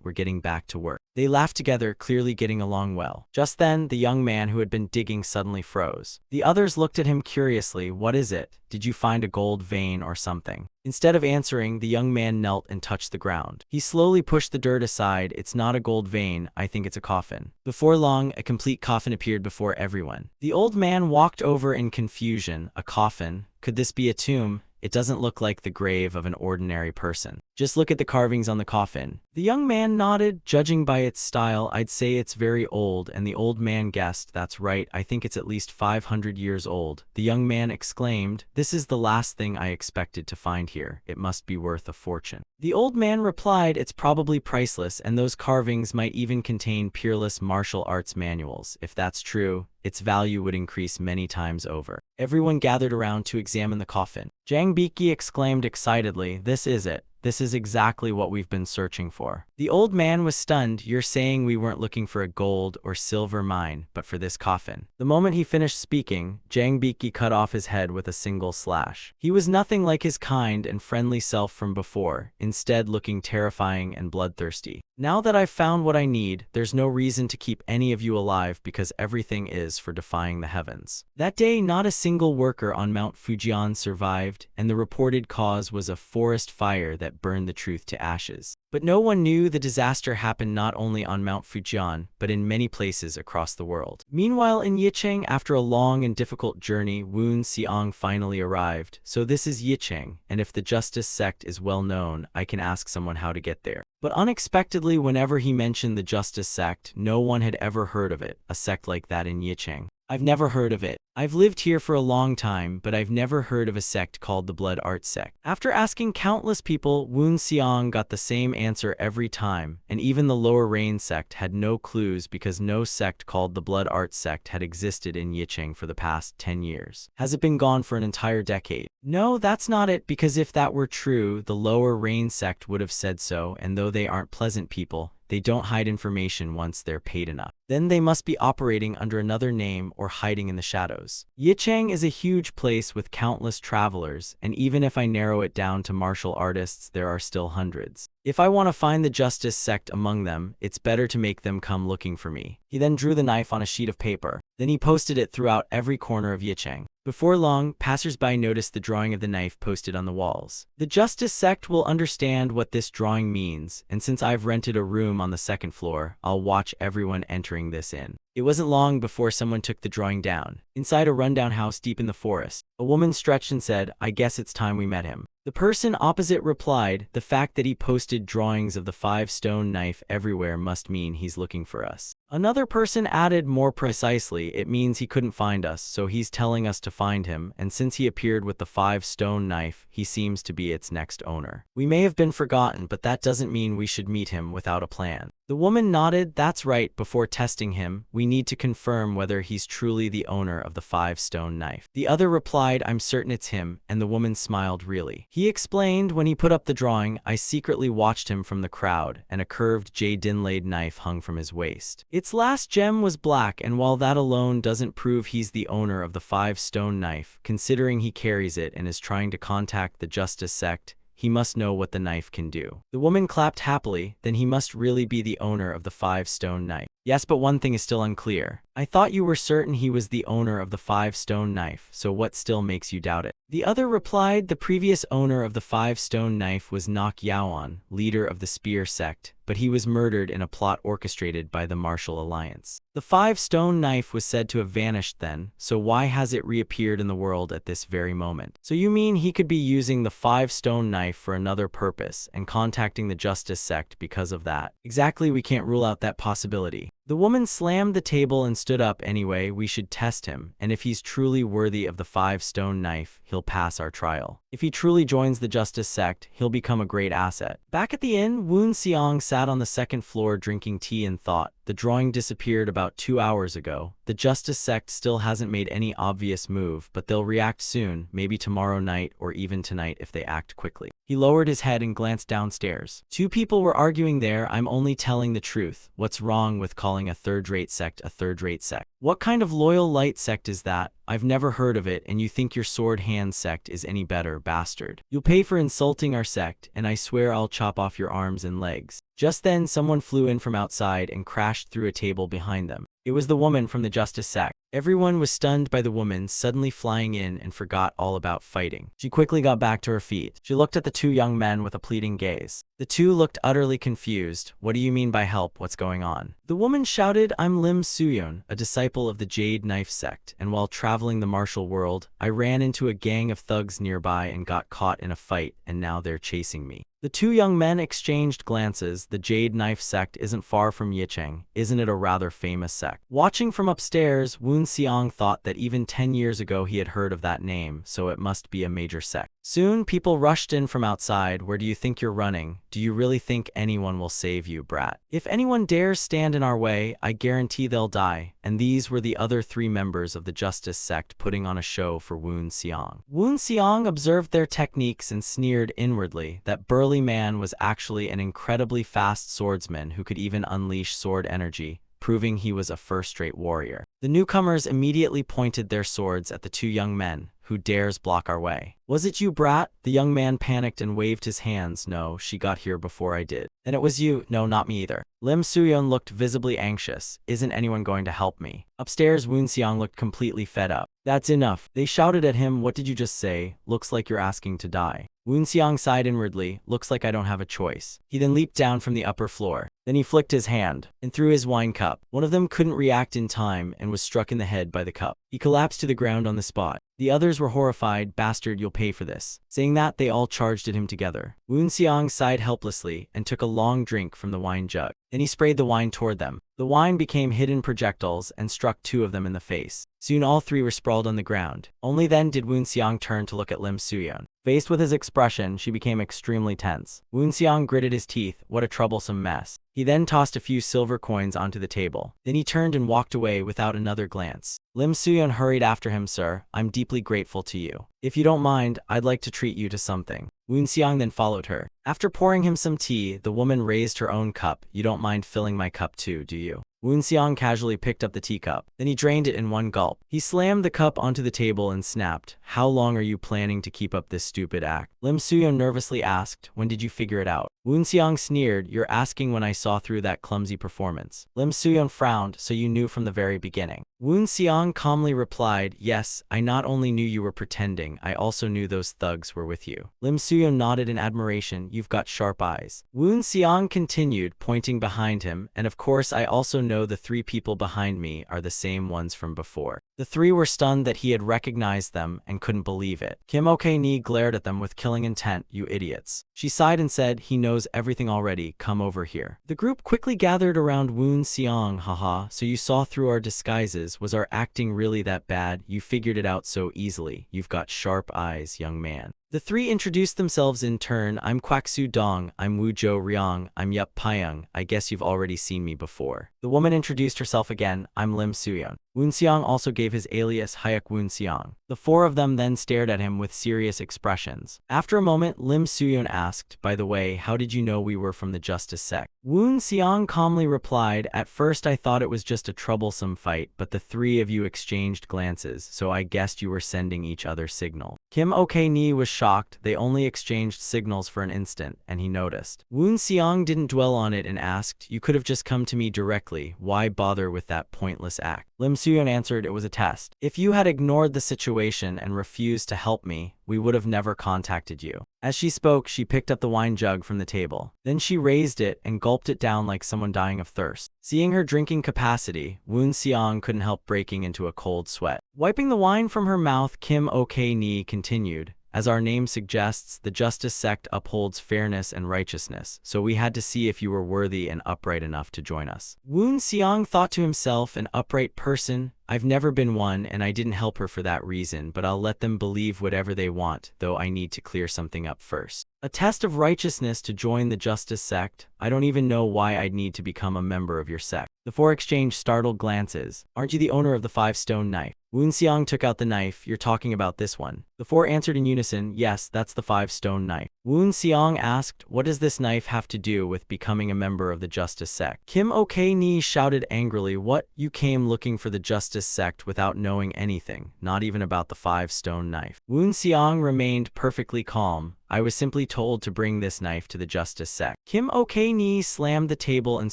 we're getting back to work." They laughed together, clearly getting along well. Just then, the young man who had been digging suddenly froze. The others looked at him curiously. What is it? Did you find a gold vein or something? Instead of answering, the young man knelt and touched the ground. He slowly pushed the dirt aside. It's not a gold vein, I think it's a coffin. Before long, a complete coffin appeared before everyone. The old man walked over in confusion. A coffin? Could this be a tomb? It doesn't look like the grave of an ordinary person. Just look at the carvings on the coffin. The young man nodded. Judging by its style, I'd say it's very old, and the old man guessed. That's right, I think it's at least 500 years old. The young man exclaimed, this is the last thing I expected to find here. It must be worth a fortune. The old man replied, it's probably priceless, and those carvings might even contain peerless martial arts manuals. If that's true, its value would increase many times over. Everyone gathered around to examine the coffin. Jang Biki exclaimed excitedly, this is it. This is exactly what we've been searching for. The old man was stunned. You're saying we weren't looking for a gold or silver mine, but for this coffin? The moment he finished speaking, Jang Biki cut off his head with a single slash. He was nothing like his kind and friendly self from before, instead looking terrifying and bloodthirsty. Now that I've found what I need, there's no reason to keep any of you alive because everything is for defying the heavens. That day, not a single worker on Mount Fujian survived, and the reported cause was a forest fire that burned the truth to ashes. But no one knew the disaster happened not only on Mount Fujian, but in many places across the world. Meanwhile, in Yicheng, after a long and difficult journey, Wu Xiang finally arrived. So this is Yicheng, and if the Justice Sect is well known, I can ask someone how to get there. But unexpectedly, whenever he mentioned the Justice Sect, no one had ever heard of it, a sect like that in Yicheng. I've never heard of it. I've lived here for a long time, but I've never heard of a sect called the Blood Art Sect. After asking countless people, Wu Xiang got the same answer every time, and even the Lower Rain Sect had no clues because no sect called the Blood Art Sect had existed in Yicheng for the past 10 years. Has it been gone for an entire decade? No, that's not it, because if that were true, the Lower Rain Sect would have said so, and though they aren't pleasant people, they don't hide information once they're paid enough. Then they must be operating under another name or hiding in the shadows. Yicheng is a huge place with countless travelers, and even if I narrow it down to martial artists, there are still hundreds. If I want to find the Justice Sect among them, it's better to make them come looking for me. He then drew the knife on a sheet of paper. Then he posted it throughout every corner of Yicheng. Before long, passers-by noticed the drawing of the knife posted on the walls. The Justice Sect will understand what this drawing means, and since I've rented a room on the second floor, I'll watch everyone entering this inn. It wasn't long before someone took the drawing down. Inside a rundown house deep in the forest, a woman stretched and said, I guess it's time we met him. The person opposite replied, the fact that he posted drawings of the 5-stone knife everywhere must mean he's looking for us. Another person added, more precisely, it means he couldn't find us, so he's telling us to find him, and since he appeared with the 5-stone knife, he seems to be its next owner. We may have been forgotten, but that doesn't mean we should meet him without a plan. The woman nodded, that's right, before testing him, we need to confirm whether he's truly the owner of the 5-stone knife. The other replied, I'm certain it's him, and the woman smiled really. He explained, when he put up the drawing, I secretly watched him from the crowd, and a curved jade inlaid knife hung from his waist. Its last gem was black, and while that alone doesn't prove he's the owner of the 5-stone knife, considering he carries it and is trying to contact the Justice Sect, he must know what the knife can do. The woman clapped happily, then he must really be the owner of the 5-stone knife. Yes, but one thing is still unclear. I thought you were certain he was the owner of the 5-stone knife, so what still makes you doubt it? The other replied, the previous owner of the 5-stone knife was Nok Yaoan, leader of the Spear Sect, but he was murdered in a plot orchestrated by the Martial Alliance. The 5-stone knife was said to have vanished then, so why has it reappeared in the world at this very moment? So you mean he could be using the 5-stone knife for another purpose and contacting the Justice Sect because of that? Exactly, we can't rule out that possibility. The woman slammed the table and stood up. Anyway, we should test him, and if he's truly worthy of the 5-stone knife, he'll pass our trial. If he truly joins the Justice Sect, he'll become a great asset. Back at the inn, Wu Xiang sat on the second floor drinking tea and thought. The drawing disappeared about 2 hours ago. The Justice Sect still hasn't made any obvious move, but they'll react soon, maybe tomorrow night or even tonight if they act quickly. He lowered his head and glanced downstairs. 2 people were arguing there. I'm only telling the truth. What's wrong with calling a third-rate sect a third-rate sect? What kind of loyal light sect is that? I've never heard of it, and you think your sword hand sect is any better, bastard. You'll pay for insulting our sect, and I swear I'll chop off your arms and legs. Just then, someone flew in from outside and crashed through a table behind them. It was the woman from the Justice sect. Everyone was stunned by the woman suddenly flying in and forgot all about fighting. She quickly got back to her feet. She looked at the two young men with a pleading gaze. The two looked utterly confused. What do you mean by help? What's going on? The woman shouted, I'm Lim Suyeon, a disciple of the Jade Knife sect, and while traveling the martial world, I ran into a gang of thugs nearby and got caught in a fight, and now they're chasing me. The two young men exchanged glances. The Jade Knife sect isn't far from Yicheng, isn't it a rather famous sect? Watching from upstairs, Woon Seong thought that even 10 years ago he had heard of that name, so it must be a major sect. Soon, people rushed in from outside. Where do you think you're running? Do you really think anyone will save you, brat? If anyone dares stand in our way, I guarantee they'll die. And these were the other 3 members of the Justice sect putting on a show for Woon Seong. Woon Seong observed their techniques and sneered inwardly. That burly man was actually an incredibly fast swordsman who could even unleash sword energy, proving he was a first-rate warrior. The newcomers immediately pointed their swords at the 2 young men. Who dares block our way? Was it you, brat? The young man panicked and waved his hands. No, she got here before I did. Then it was you. No, not me either. Lim Suyeon looked visibly anxious. Isn't anyone going to help me? Upstairs, Woon Seong looked completely fed up. That's enough. They shouted at him. What did you just say? Looks like you're asking to die. Woon Seong sighed inwardly. Looks like I don't have a choice. He then leaped down from the upper floor. Then he flicked his hand and threw his wine cup. One of them couldn't react in time and was struck in the head by the cup. He collapsed to the ground on the spot. The others were horrified. Bastard, you'll pay for this. Saying that, they all charged at him together. Woon Seong sighed helplessly and took a long drink from the wine jug. Then he sprayed the wine toward them. The wine became hidden projectiles and struck 2 of them in the face. Soon all 3 were sprawled on the ground. Only then did Woon Seong turn to look at Lim Suyeon. Faced with his expression, she became extremely tense. Woon Seong gritted his teeth. What a troublesome mess. He then tossed a few silver coins onto the table. Then he turned and walked away without another glance. Lim Suyeon hurried after him. Sir, I'm deeply grateful to you. If you don't mind, I'd like to treat you to something. Woon Seong then followed her. After pouring him some tea, the woman raised her own cup. You don't mind filling my cup too, do you? Woon Seong casually picked up the teacup. Then he drained it in one gulp. He slammed the cup onto the table and snapped. How long are you planning to keep up this stupid act? Lim Suyeon nervously asked. When did you figure it out? Woon Seong sneered. You're asking when I saw through that clumsy performance. Lim Suyeon frowned. So you knew from the very beginning. Woon Seong calmly replied, yes, I not only knew you were pretending, I also knew those thugs were with you. Lim Suyeon nodded in admiration. You've got sharp eyes. Woon Seong continued, pointing behind him, and of course I also know the 3 people behind me are the same ones from before. The 3 were stunned that he had recognized them and couldn't believe it. Kim Ok-ni glared at them with killing intent. You idiots. She sighed and said, he knows everything already. Come over here. The group quickly gathered around Woon Seong. Haha, so you saw through our disguises. Was our acting really that bad? You figured it out so easily. You've got sharp eyes, young man. The 3 introduced themselves in turn. I'm Kwaksu Dong, I'm Woo Jo Ryong, I'm Yup Pyung. I guess you've already seen me before. The woman introduced herself again. I'm Lim Suyeon. Woon Seong also gave his alias Hyuk Woon Seong. The 4 of them then stared at him with serious expressions. After a moment, Lim Suyeon asked, by the way, how did you know we were from the Justice sect? Woon Seong calmly replied, at first I thought it was just a troublesome fight, but the 3 of you exchanged glances, so I guessed you were sending each other signal. Kim Ok-ni was shocked. They only exchanged signals for an instant, and he noticed. Woon Seong didn't dwell on it and asked, you could have just come to me directly. Why bother with that pointless act? Lim Suyeon answered, it was a test. If you had ignored the situation and refused to help me, we would have never contacted you. As she spoke, she picked up the wine jug from the table. Then she raised it and gulped it down like someone dying of thirst. Seeing her drinking capacity, Woon Seong couldn't help breaking into a cold sweat. Wiping the wine from her mouth, Kim Ok-ni continued. As our name suggests, the Justice sect upholds fairness and righteousness, so we had to see if you were worthy and upright enough to join us. Woon Seong thought to himself, an upright person? I've never been one, and I didn't help her for that reason, but I'll let them believe whatever they want, though I need to clear something up first. A test of righteousness to join the Justice sect? I don't even know why I'd need to become a member of your sect. The 4 exchanged startled glances. Aren't you the owner of the 5-stone knife? Woon Seong took out the knife. You're talking about this one. The 4 answered in unison, yes, that's the 5-stone knife. Woon Seong asked, what does this knife have to do with becoming a member of the Justice sect? Kim Ok-ni shouted angrily, what? You came looking for the Justice Justice sect without knowing anything, not even about the five-stone knife. Woon Seong remained perfectly calm. I was simply told to bring this knife to the Justice sect. Kim Ok-ni slammed the table and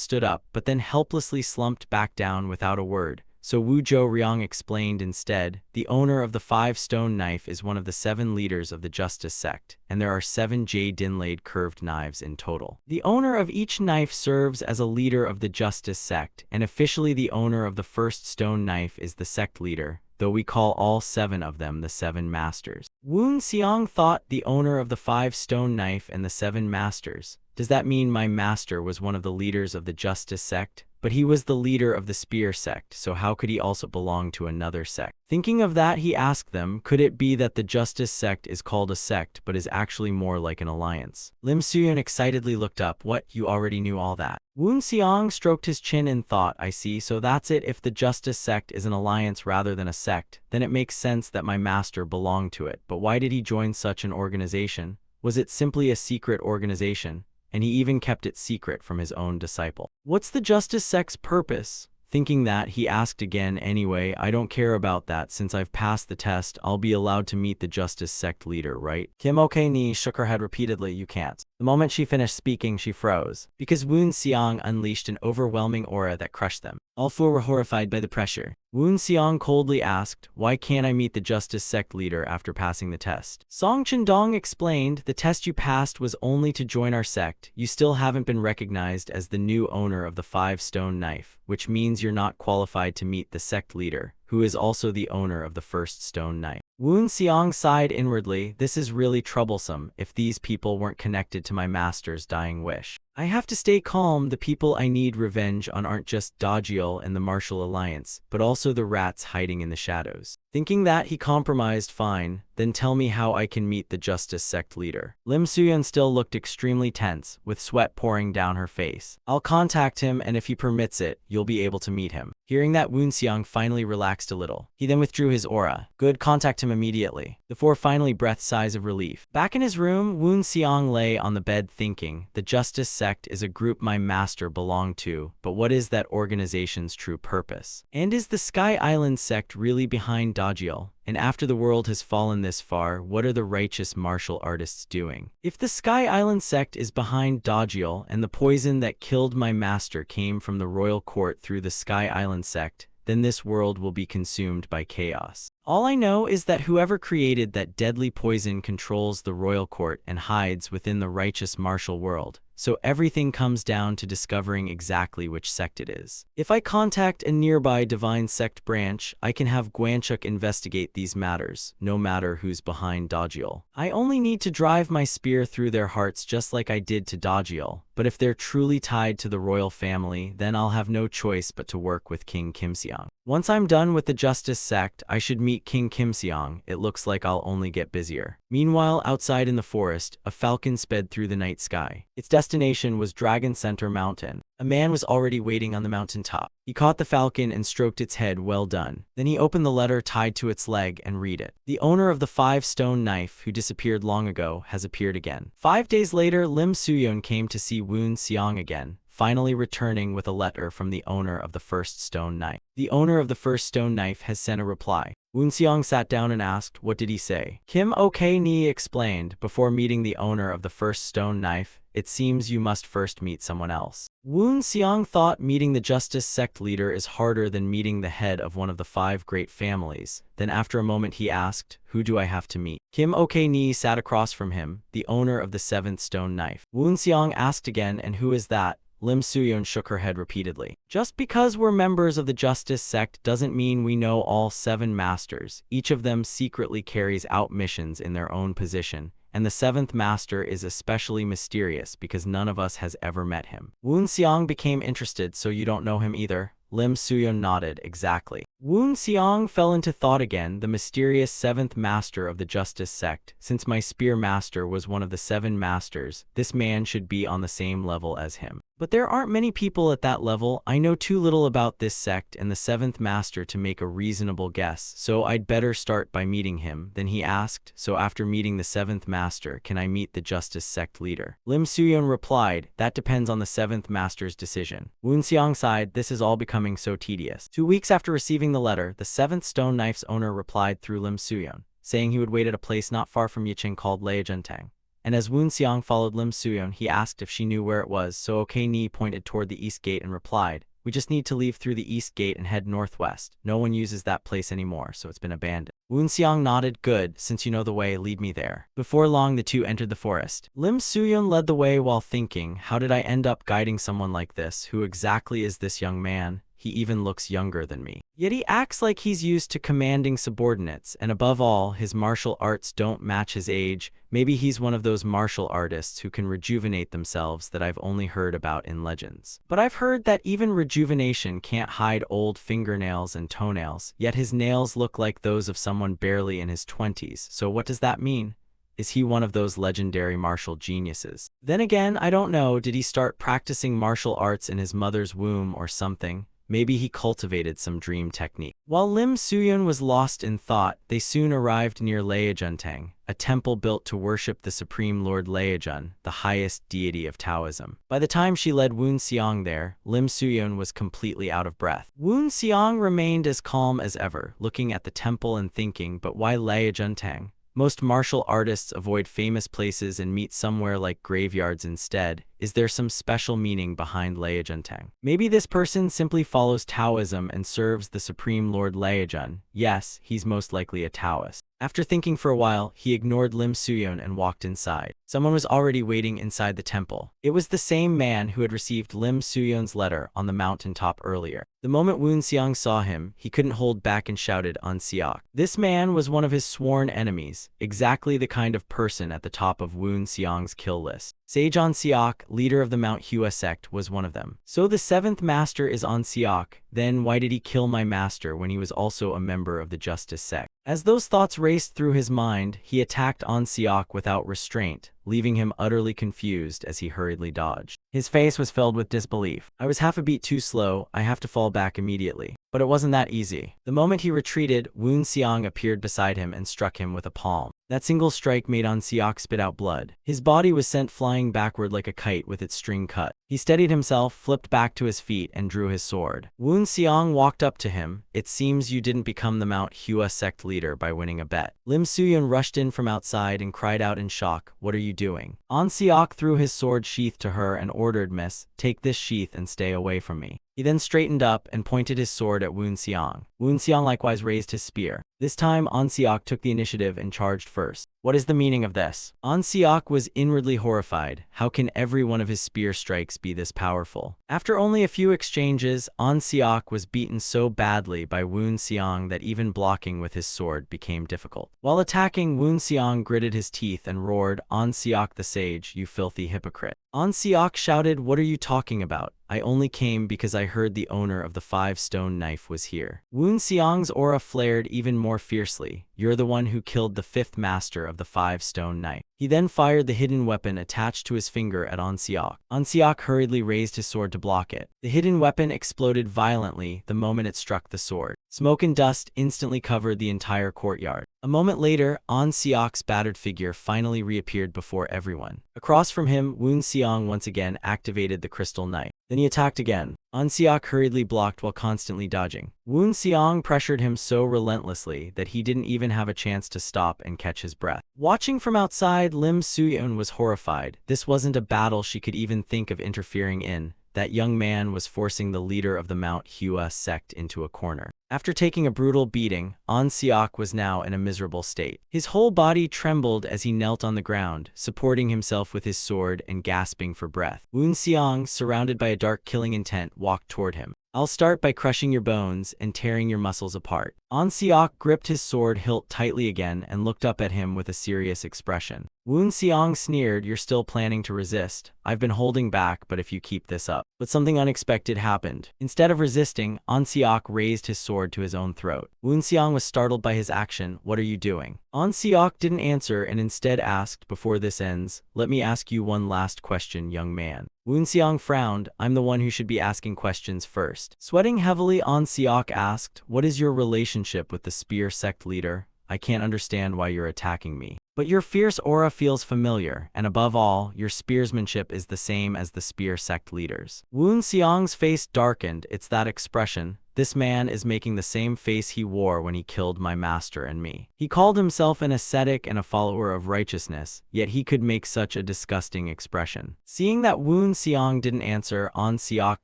stood up, but then helplessly slumped back down without a word. So Woo Jo-ryong explained instead, the owner of the five-stone knife is one of the 7 leaders of the Justice sect, and there are 7 jade-inlaid curved knives in total. The owner of each knife serves as a leader of the Justice sect, and officially the owner of the first stone knife is the sect leader, though we call all 7 of them the 7 masters. Woon Seong thought, the owner of the five-stone knife and the 7 masters. Does that mean my master was one of the leaders of the Justice sect? But he was the leader of the Spear sect, so how could he also belong to another sect? Thinking of that, he asked them, could it be that the Justice sect is called a sect but is actually more like an alliance? Lim Soo-yeon excitedly looked up. What, you already knew all that? Woon Seong stroked his chin in thought. I see, so that's it. If the Justice sect is an alliance rather than a sect, then it makes sense that my master belonged to it. But why did he join such an organization? Was it simply a secret organization? And he even kept it secret from his own disciple. What's the Justice sect's purpose? Thinking that, he asked again, anyway, I don't care about that. Since I've passed the test, I'll be allowed to meet the Justice sect leader, right? Kim Ok-ni shook her head repeatedly. You can't. The moment she finished speaking, she froze, because Woon Seong unleashed an overwhelming aura that crushed them. All 4 were horrified by the pressure. Woon Seong coldly asked, why can't I meet the Justice sect leader after passing the test? Song Chun-dong explained, the test you passed was only to join our sect. You still haven't been recognized as the new owner of the five-stone knife, which means you're not qualified to meet the sect leader, who is also the owner of the first stone knife. Woon Seong sighed inwardly. This is really troublesome if these people weren't connected to my master's dying wish. I have to stay calm. The people I need revenge on aren't just Dajiel and the Martial Alliance, but also the rats hiding in the shadows. Thinking that, he compromised. Fine, then tell me how I can meet the Justice sect leader. Lim Soo-yeon still looked extremely tense, with sweat pouring down her face. I'll contact him, and if he permits it, you'll be able to meet him. Hearing that, Woon Seong finally relaxed a little. He then withdrew his aura. Good, contact him immediately. The 4 finally breathed sighs of relief. Back in his room, Woon Seong lay on the bed thinking, the Justice sect is a group my master belonged to, but what is that organization's true purpose? And is the Sky Island sect really behind Dajiel? And after the world has fallen this far, what are the righteous martial artists doing? If the Sky Island sect is behind Dajiel and the poison that killed my master came from the royal court through the Sky Island sect, then this world will be consumed by chaos. All I know is that whoever created that deadly poison controls the royal court and hides within the righteous martial world. So everything comes down to discovering exactly which sect it is. If I contact a nearby divine sect branch, I can have Gwanchuk investigate these matters, no matter who's behind Dajiel. I only need to drive my spear through their hearts just like I did to Dajiel. But if they're truly tied to the royal family, then I'll have no choice but to work with King Kimseong. Once I'm done with the Justice sect, I should meet King Kimseong. It looks like I'll only get busier. Meanwhile, outside in the forest, a falcon sped through the night sky. Its destination was Dragon Center Mountain. A man was already waiting on the mountain top. He caught the falcon and stroked its head. Well done. Then he opened the letter tied to its leg and read it. The owner of the five-stone knife, who disappeared long ago, has appeared again. 5 days later, Lim Soo-yeon came to see Woon Seong again, finally returning with a letter from the owner of the first stone knife. The owner of the first stone knife has sent a reply. Woon Seong sat down and asked, what did he say? Kim Ok-ni explained, before meeting the owner of the first stone knife, it seems you must first meet someone else. Woon Seong thought meeting the Justice sect leader is harder than meeting the head of one of the 5 great families. Then after a moment he asked, who do I have to meet? Kim Ok-ni sat across from him, the owner of the 7th stone knife. Woon Seong asked again, and who is that? Lim Soo-yeon shook her head repeatedly. Just because we're members of the Justice sect doesn't mean we know all 7 masters. Each of them secretly carries out missions in their own position, and the 7th master is especially mysterious because none of us has ever met him. Woon Seong became interested. So you don't know him either? Lim Soo-yeon nodded. Exactly. Woon Seong fell into thought again. The mysterious 7th master of the Justice sect. Since my spear master was one of the 7 masters, this man should be on the same level as him. But there aren't many people at that level. I know too little about this sect and the seventh master to make a reasonable guess, so I'd better start by meeting him. Then he asked, so after meeting the seventh master, can I meet the justice sect leader? Lim Suyeon replied, that depends on the seventh master's decision. Woon Seong sighed, this is all becoming so tedious. 2 weeks after receiving the letter, the seventh stone knife's owner replied through Lim Suyeon, saying he would wait at a place not far from Yicheng called Leijentang. And as Woon Seong followed Lim Suyeon, he asked if she knew where it was, so Okay Ni pointed toward the east gate and replied, we just need to leave through the east gate and head northwest. No one uses that place anymore, so it's been abandoned. Woon Seong nodded, good, since you know the way, lead me there. Before long, the two entered the forest. Lim Suyeon led the way while thinking, how did I end up guiding someone like this? Who exactly is this young man? He even looks younger than me. Yet he acts like he's used to commanding subordinates, and above all, his martial arts don't match his age. Maybe he's one of those martial artists who can rejuvenate themselves that I've only heard about in legends. But I've heard that even rejuvenation can't hide old fingernails and toenails, yet his nails look like those of someone barely in his 20s, so what does that mean? Is he one of those legendary martial geniuses? Then again, I don't know, did he start practicing martial arts in his mother's womb or something? Maybe he cultivated some dream technique. While Lim Suyeon was lost in thought, they soon arrived near Leijentang, a temple built to worship the Supreme Lord Leijun, the highest deity of Taoism. By the time she led Woon Seong there, Lim Suyeon was completely out of breath. Woon Seong remained as calm as ever, looking at the temple and thinking, but why Leijentang? Most martial artists avoid famous places and meet somewhere like graveyards instead. Is there some special meaning behind Leijentang? Maybe this person simply follows Taoism and serves the Supreme Lord Leijun. Yes, he's most likely a Taoist. After thinking for a while, he ignored Lim Suyeon and walked inside. Someone was already waiting inside the temple. It was the same man who had received Lim Suyeon's letter on the mountaintop earlier. The moment Woon Seong saw him, he couldn't hold back and shouted, "An Seok." This man was one of his sworn enemies, exactly the kind of person at the top of Woon Seong's kill list. Sage An Seok, leader of the Manhwa sect, was one of them. So the seventh master is An Seok, then why did he kill my master when he was also a member of the justice sect? As those thoughts raced through his mind, he attacked An Seok without restraint, leaving him utterly confused as he hurriedly dodged. His face was filled with disbelief. I was half a beat too slow, I have to fall back immediately. But it wasn't that easy. The moment he retreated, Woon Seong appeared beside him and struck him with a palm. That single strike made An Seok spit out blood. His body was sent flying backward like a kite with its string cut. He steadied himself, flipped back to his feet, and drew his sword. Woon Seong walked up to him. It seems you didn't become the Mount Hua sect leader by winning a bet. Lim Suyeon rushed in from outside and cried out in shock, "What are you doing?" An Seok threw his sword sheath to her and ordered, "Miss, take this sheath and stay away from me." He then straightened up and pointed his sword at Woon Seong. Woon Seong likewise raised his spear. This time, An Seok took the initiative and charged first. What is the meaning of this? An Seok was inwardly horrified. How can every one of his spear strikes be this powerful? After only a few exchanges, An Seok was beaten so badly by Woon Seong that even blocking with his sword became difficult. While attacking, Woon Seong gritted his teeth and roared, "An Seok the sage, you filthy hypocrite." An Seok shouted, "What are you talking about? I only came because I heard the owner of the 5-stone knife was here." Woon Seong's aura flared even more fiercely. "You're the one who killed the 5th master of the 5-stone knife." He then fired the hidden weapon attached to his finger at An Seok. An Seok hurriedly raised his sword to block it. The hidden weapon exploded violently the moment it struck the sword. Smoke and dust instantly covered the entire courtyard. A moment later, An Seok's battered figure finally reappeared before everyone. Across from him, Woon Seong once again activated the crystal knife. Then he attacked again. An Seok hurriedly blocked while constantly dodging. Woon Seong pressured him so relentlessly that he didn't even have a chance to stop and catch his breath. Watching from outside, Lim Suyeon was horrified. This wasn't a battle she could even think of interfering in. That young man was forcing the leader of the Mount Hua sect into a corner. After taking a brutal beating, An Seok was now in a miserable state. His whole body trembled as he knelt on the ground, supporting himself with his sword and gasping for breath. Woon Seong, surrounded by a dark killing intent, walked toward him. "I'll start by crushing your bones and tearing your muscles apart." An Seok gripped his sword hilt tightly again and looked up at him with a serious expression. Woon Seong sneered, "You're still planning to resist. I've been holding back, but if you keep this up." But something unexpected happened. Instead of resisting, An Seok raised his sword to his own throat. Woon Seong was startled by his action. "What are you doing?" An Seok didn't answer and instead asked, "Before this ends, let me ask you one last question, young man." Woon Seong frowned. "I'm the one who should be asking questions first." Sweating heavily, An Seok asked, "What is your relationship with the Spear Sect leader? I can't understand why you're attacking me. But your fierce aura feels familiar, and above all, your spearsmanship is the same as the Spear Sect leaders." Woon Seong's face darkened. "It's that expression. This man is making the same face he wore when he killed my master and me. He called himself an ascetic and a follower of righteousness, yet he could make such a disgusting expression." Seeing that Woon Seong didn't answer, An Seok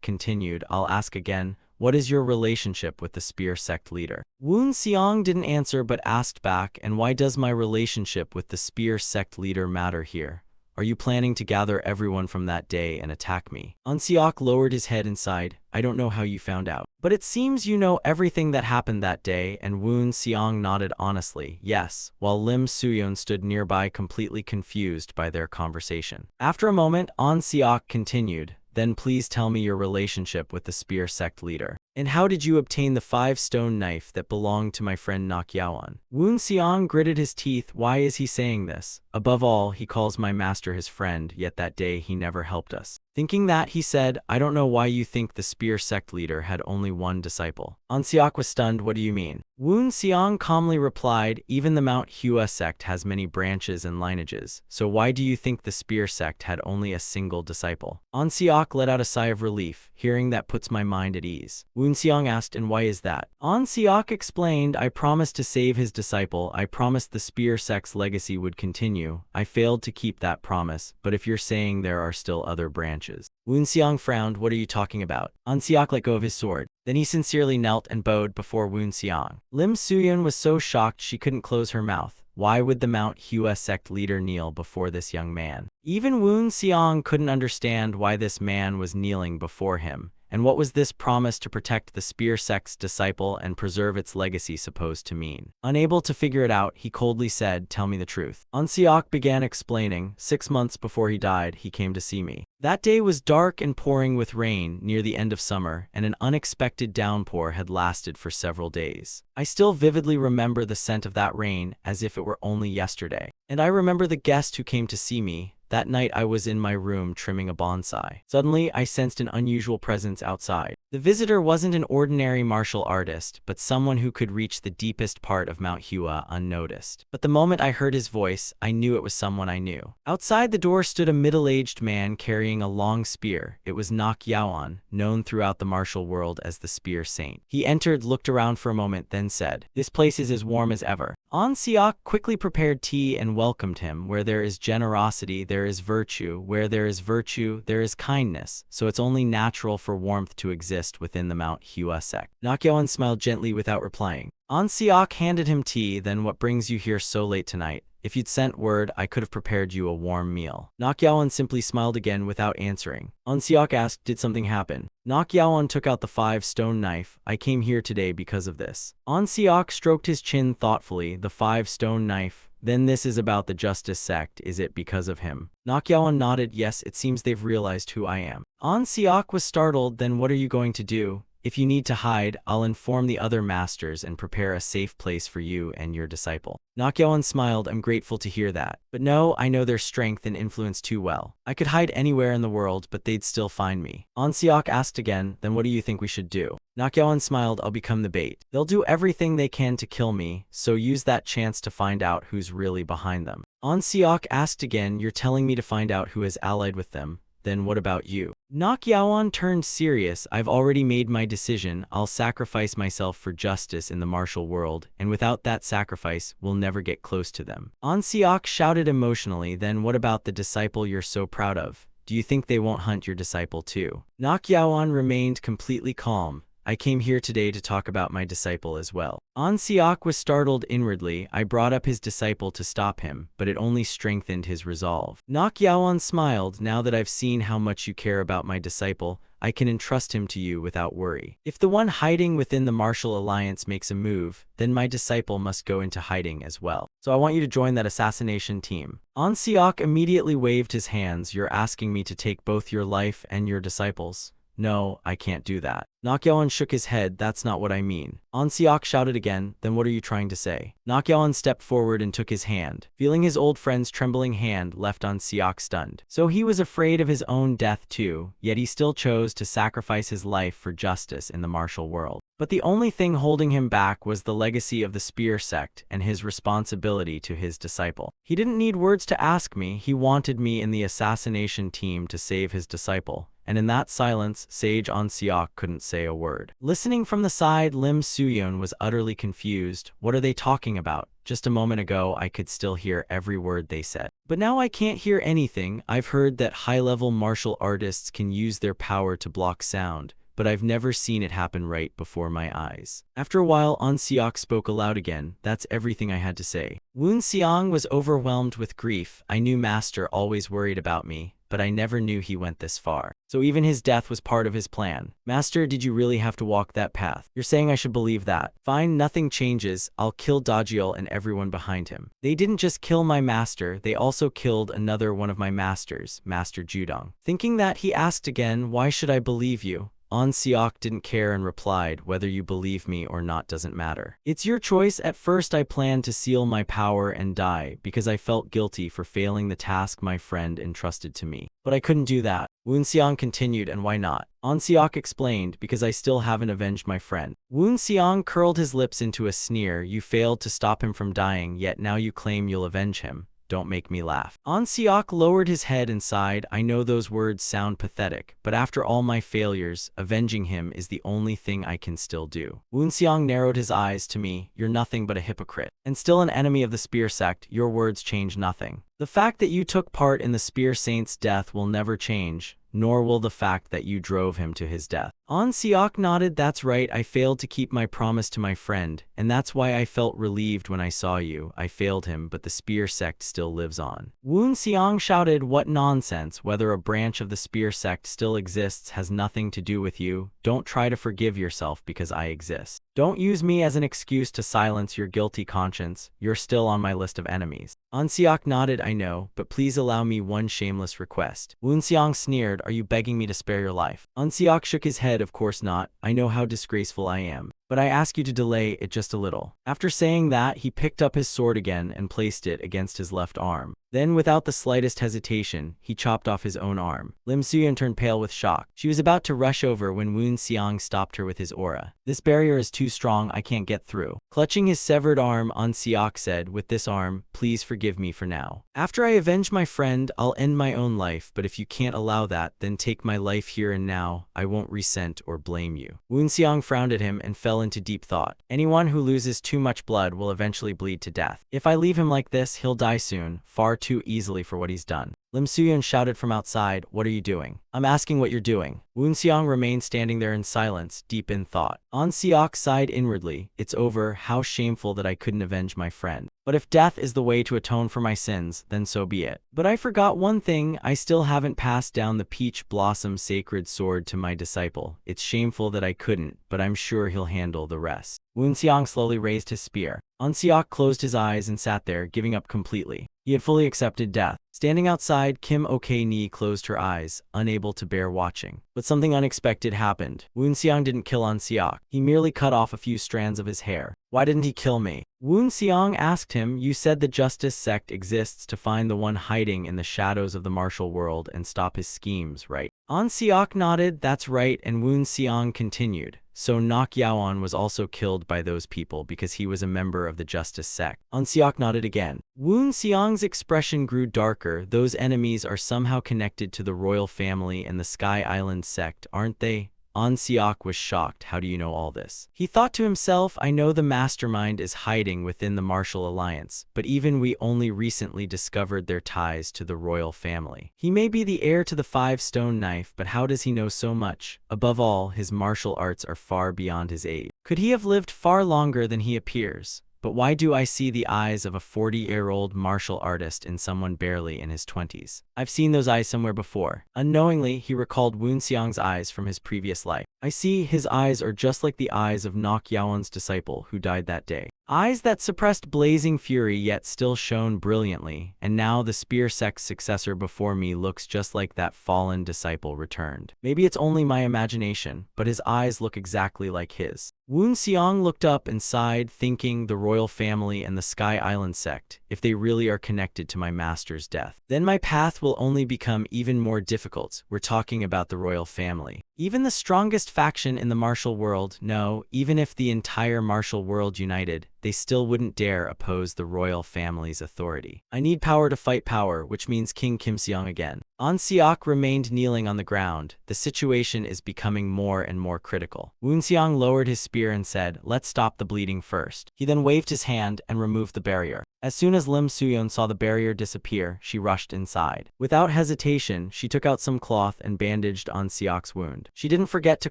continued, "I'll ask again. What is your relationship with the Spear Sect leader?" Woon Seong didn't answer but asked back, "And why does my relationship with the Spear Sect leader matter here? Are you planning to gather everyone from that day and attack me?" An Seok lowered his head and sighed, "I don't know how you found out. But it seems you know everything that happened that day," and Woon Seong nodded honestly, "Yes," while Lim Suyeon stood nearby completely confused by their conversation. After a moment, An Seok continued, "Then please tell me your relationship with the Spear Sect leader. And how did you obtain the 5-stone knife that belonged to my friend Nak Yawan?" Woon Seong gritted his teeth. Why is he saying this? Above all, he calls my master his friend, yet that day he never helped us. Thinking that, he said, "I don't know why you think the Spear Sect leader had only one disciple." An Seok was stunned. "What do you mean?" Woon Seong calmly replied, "Even the Mount Hua sect has many branches and lineages, so why do you think the Spear Sect had only a single disciple?" An Seok let out a sigh of relief. "Hearing that puts my mind at ease." Woon Seong asked, "And why is that?" An Seok explained, "I promised to save his disciple. I promised the Spear Sect's legacy would continue. I failed to keep that promise, but if you're saying there are still other branches." Woon Seong frowned. "What are you talking about?" An Seok let go of his sword. Then he sincerely knelt and bowed before Woon Seong. Lim Suyeon was so shocked she couldn't close her mouth. Why would the Mount Hua sect leader kneel before this young man? Even Woon Seong couldn't understand why this man was kneeling before him. And what was this promise to protect the Spear Sect's disciple and preserve its legacy supposed to mean? Unable to figure it out, he coldly said, "Tell me the truth." An Seok began explaining. 6 months before he died, he came to see me. That day was dark and pouring with rain near the end of summer, and an unexpected downpour had lasted for several days. I still vividly remember the scent of that rain as if it were only yesterday. And I remember the guest who came to see me. That night I was in my room trimming a bonsai. Suddenly, I sensed an unusual presence outside. The visitor wasn't an ordinary martial artist, but someone who could reach the deepest part of Mount Hua unnoticed. But the moment I heard his voice, I knew it was someone I knew. Outside the door stood a middle-aged man carrying a long spear. It was Nak Yawan, known throughout the martial world as the Spear Saint. He entered, looked around for a moment, then said, "This place is as warm as ever." An Seok quickly prepared tea and welcomed him. Where there is generosity, there is virtue. Where there is virtue, there is kindness. So it's only natural for warmth to exist within the Mount Hua sect. Nak Yawan smiled gently without replying. An Seok handed him tea. "Then what brings you here so late tonight? If you'd sent word, I could have prepared you a warm meal." Nak Yawan simply smiled again without answering. An Seok asked, "Did something happen?" Nak Yawan took out the 5-stone knife. "I came here today because of this." An Seok stroked his chin thoughtfully. "The 5-stone knife? Then this is about the Justice Sect, is it because of him?" Nak Yawan nodded. "Yes, it seems they've realized who I am." An Seok was startled. "Then what are you going to do?" "If you need to hide, I'll inform the other masters and prepare a safe place for you and your disciple." Nak Yawan smiled. "I'm grateful to hear that. But no, I know their strength and influence too well. I could hide anywhere in the world, but they'd still find me." An Seok asked again, "Then what do you think we should do?" Nak Yawan smiled. "I'll become the bait. They'll do everything they can to kill me, so use that chance to find out who's really behind them." An Seok asked again, "You're telling me to find out who is allied with them? Then what about you?" Nak Yawan turned serious. "I've already made my decision. I'll sacrifice myself for justice in the martial world, and without that sacrifice, we'll never get close to them." An Seok shouted emotionally, "Then what about the disciple you're so proud of? Do you think they won't hunt your disciple too?" Nak Yawan remained completely calm. "I came here today to talk about my disciple as well." An Seok was startled inwardly. "I brought up his disciple to stop him, but it only strengthened his resolve." Nak Yawan smiled. "Now that I've seen how much you care about my disciple, I can entrust him to you without worry. If the one hiding within the martial alliance makes a move, then my disciple must go into hiding as well. So I want you to join that assassination team. An Seok immediately waved his hands. You're asking me to take both your life and your disciples? No, I can't do that. Nak Yaoan shook his head. That's not what I mean. An Seok shouted again. Then what are you trying to say? Nak Yaoan stepped forward and took his hand. Feeling his old friend's trembling hand left An Seok stunned. So he was afraid of his own death too, yet he still chose to sacrifice his life for justice in the martial world. But the only thing holding him back was the legacy of the Spear sect and his responsibility to his disciple. He didn't need words to ask me. He wanted me in the assassination team to save his disciple. And in that silence, Sage An Seok couldn't say a word. Listening from the side, Lim Suyeon was utterly confused. What are they talking about? Just a moment ago, I could still hear every word they said. But now I can't hear anything. I've heard that high-level martial artists can use their power to block sound, but I've never seen it happen right before my eyes. After a while, An Seok spoke aloud again. That's everything I had to say. Woon Seong was overwhelmed with grief. I knew Master always worried about me, but I never knew he went this far. So even his death was part of his plan. Master, did you really have to walk that path? You're saying I should believe that? Fine, nothing changes. I'll kill Dajiel and everyone behind him. They didn't just kill my master, they also killed another one of my masters, Master Judong. Thinking that, he asked again, why should I believe you? An Seok didn't care and replied, whether you believe me or not doesn't matter. It's your choice. At first I planned to seal my power and die because I felt guilty for failing the task my friend entrusted to me. But I couldn't do that. Woon Seong continued, and why not? An Seok explained, because I still haven't avenged my friend. Woon Seong curled his lips into a sneer. You failed to stop him from dying, yet now you claim you'll avenge him. Don't make me laugh. An Seok lowered his head and sighed. I know those words sound pathetic, but after all my failures, avenging him is the only thing I can still do. Woon Seong narrowed his eyes. To me, you're nothing but a hypocrite, and still an enemy of the Spear sect. Your words change nothing. The fact that you took part in the Spear Saint's death will never change, nor will the fact that you drove him to his death. An Seok nodded. That's right, I failed to keep my promise to my friend, and that's why I felt relieved when I saw you. I failed him, but the Spear sect still lives on. Woon Seong shouted, what nonsense. Whether a branch of the Spear sect still exists has nothing to do with you. Don't try to forgive yourself because I exist. Don't use me as an excuse to silence your guilty conscience. You're still on my list of enemies. An Seok nodded. I know, but please allow me one shameless request. Woon Seong sneered. Are you begging me to spare your life? An Seok shook his head. Of course not. I know how disgraceful I am, but I ask you to delay it just a little. After saying that, he picked up his sword again and placed it against his left arm. Then, without the slightest hesitation, he chopped off his own arm. Lim Suyeon turned pale with shock. She was about to rush over when Woon Seong stopped her with his aura. This barrier is too strong, I can't get through. Clutching his severed arm, An Seok said, with this arm, please forgive me for now. After I avenge my friend, I'll end my own life, but if you can't allow that, then take my life here and now. I won't resent or blame you. Woon Seong frowned at him and fell into deep thought. Anyone who loses too much blood will eventually bleed to death. If I leave him like this, he'll die soon, far too easily for what he's done. Lim Suyeon shouted from outside, what are you doing? I'm asking what you're doing. Woon Seong remained standing there in silence, deep in thought. An Seok sighed inwardly. It's over. How shameful that I couldn't avenge my friend. But if death is the way to atone for my sins, then so be it. But I forgot one thing. I still haven't passed down the Peach Blossom sacred sword to my disciple. It's shameful that I couldn't, but I'm sure he'll handle the rest. Woon Seong slowly raised his spear. An Seok closed his eyes and sat there, giving up completely. He had fully accepted death. Standing outside, Kim Ok-ni closed her eyes, unable to bear watching. But something unexpected happened. Woon Seong didn't kill An Seok. He merely cut off a few strands of his hair. Why didn't he kill me? Woon Seong asked him. You said the Justice Sect exists to find the one hiding in the shadows of the martial world and stop his schemes, right? An Seok nodded. That's right, and Woon Seong continued. So Nak Yaoan was also killed by those people because he was a member of the Justice Sect. An Seok nodded again. Woon Seong's expression grew darker. Those enemies are somehow connected to the royal family and the Sky Island sect, aren't they? An Seok was shocked. How do you know all this? He thought to himself, I know the mastermind is hiding within the Martial Alliance, but even we only recently discovered their ties to the royal family. He may be the heir to the 5-stone knife, but how does he know so much? Above all, his martial arts are far beyond his age. Could he have lived far longer than he appears? but why do I see the eyes of a 40-year-old martial artist in someone barely in his 20s? I've seen those eyes somewhere before. Unknowingly, he recalled Woon Xiang's eyes from his previous life. I see his eyes are just like the eyes of Nok Yaoan's disciple who died that day. Eyes that suppressed blazing fury yet still shone brilliantly, and now the spear sect's successor before me looks just like that fallen disciple returned. Maybe it's only my imagination, but his eyes look exactly like his. Woon Xiang looked up and sighed, thinking the royal family and the Sky Island sect, if they really are connected to my master's death, then my path will only become even more difficult. We're talking about the royal family. Even the strongest faction in the martial world, no, even if the entire martial world united, they still wouldn't dare oppose the royal family's authority. I need power to fight power, which means King Kim Seong again. An Seok remained kneeling on the ground. The situation is becoming more and more critical. Woon Xiang lowered his spear and said, "Let's stop the bleeding first." He then waved his hand and removed the barrier. As soon as Lim Suyeon saw the barrier disappear, she rushed inside. Without hesitation, she took out some cloth and bandaged An Seok's wound. She didn't forget to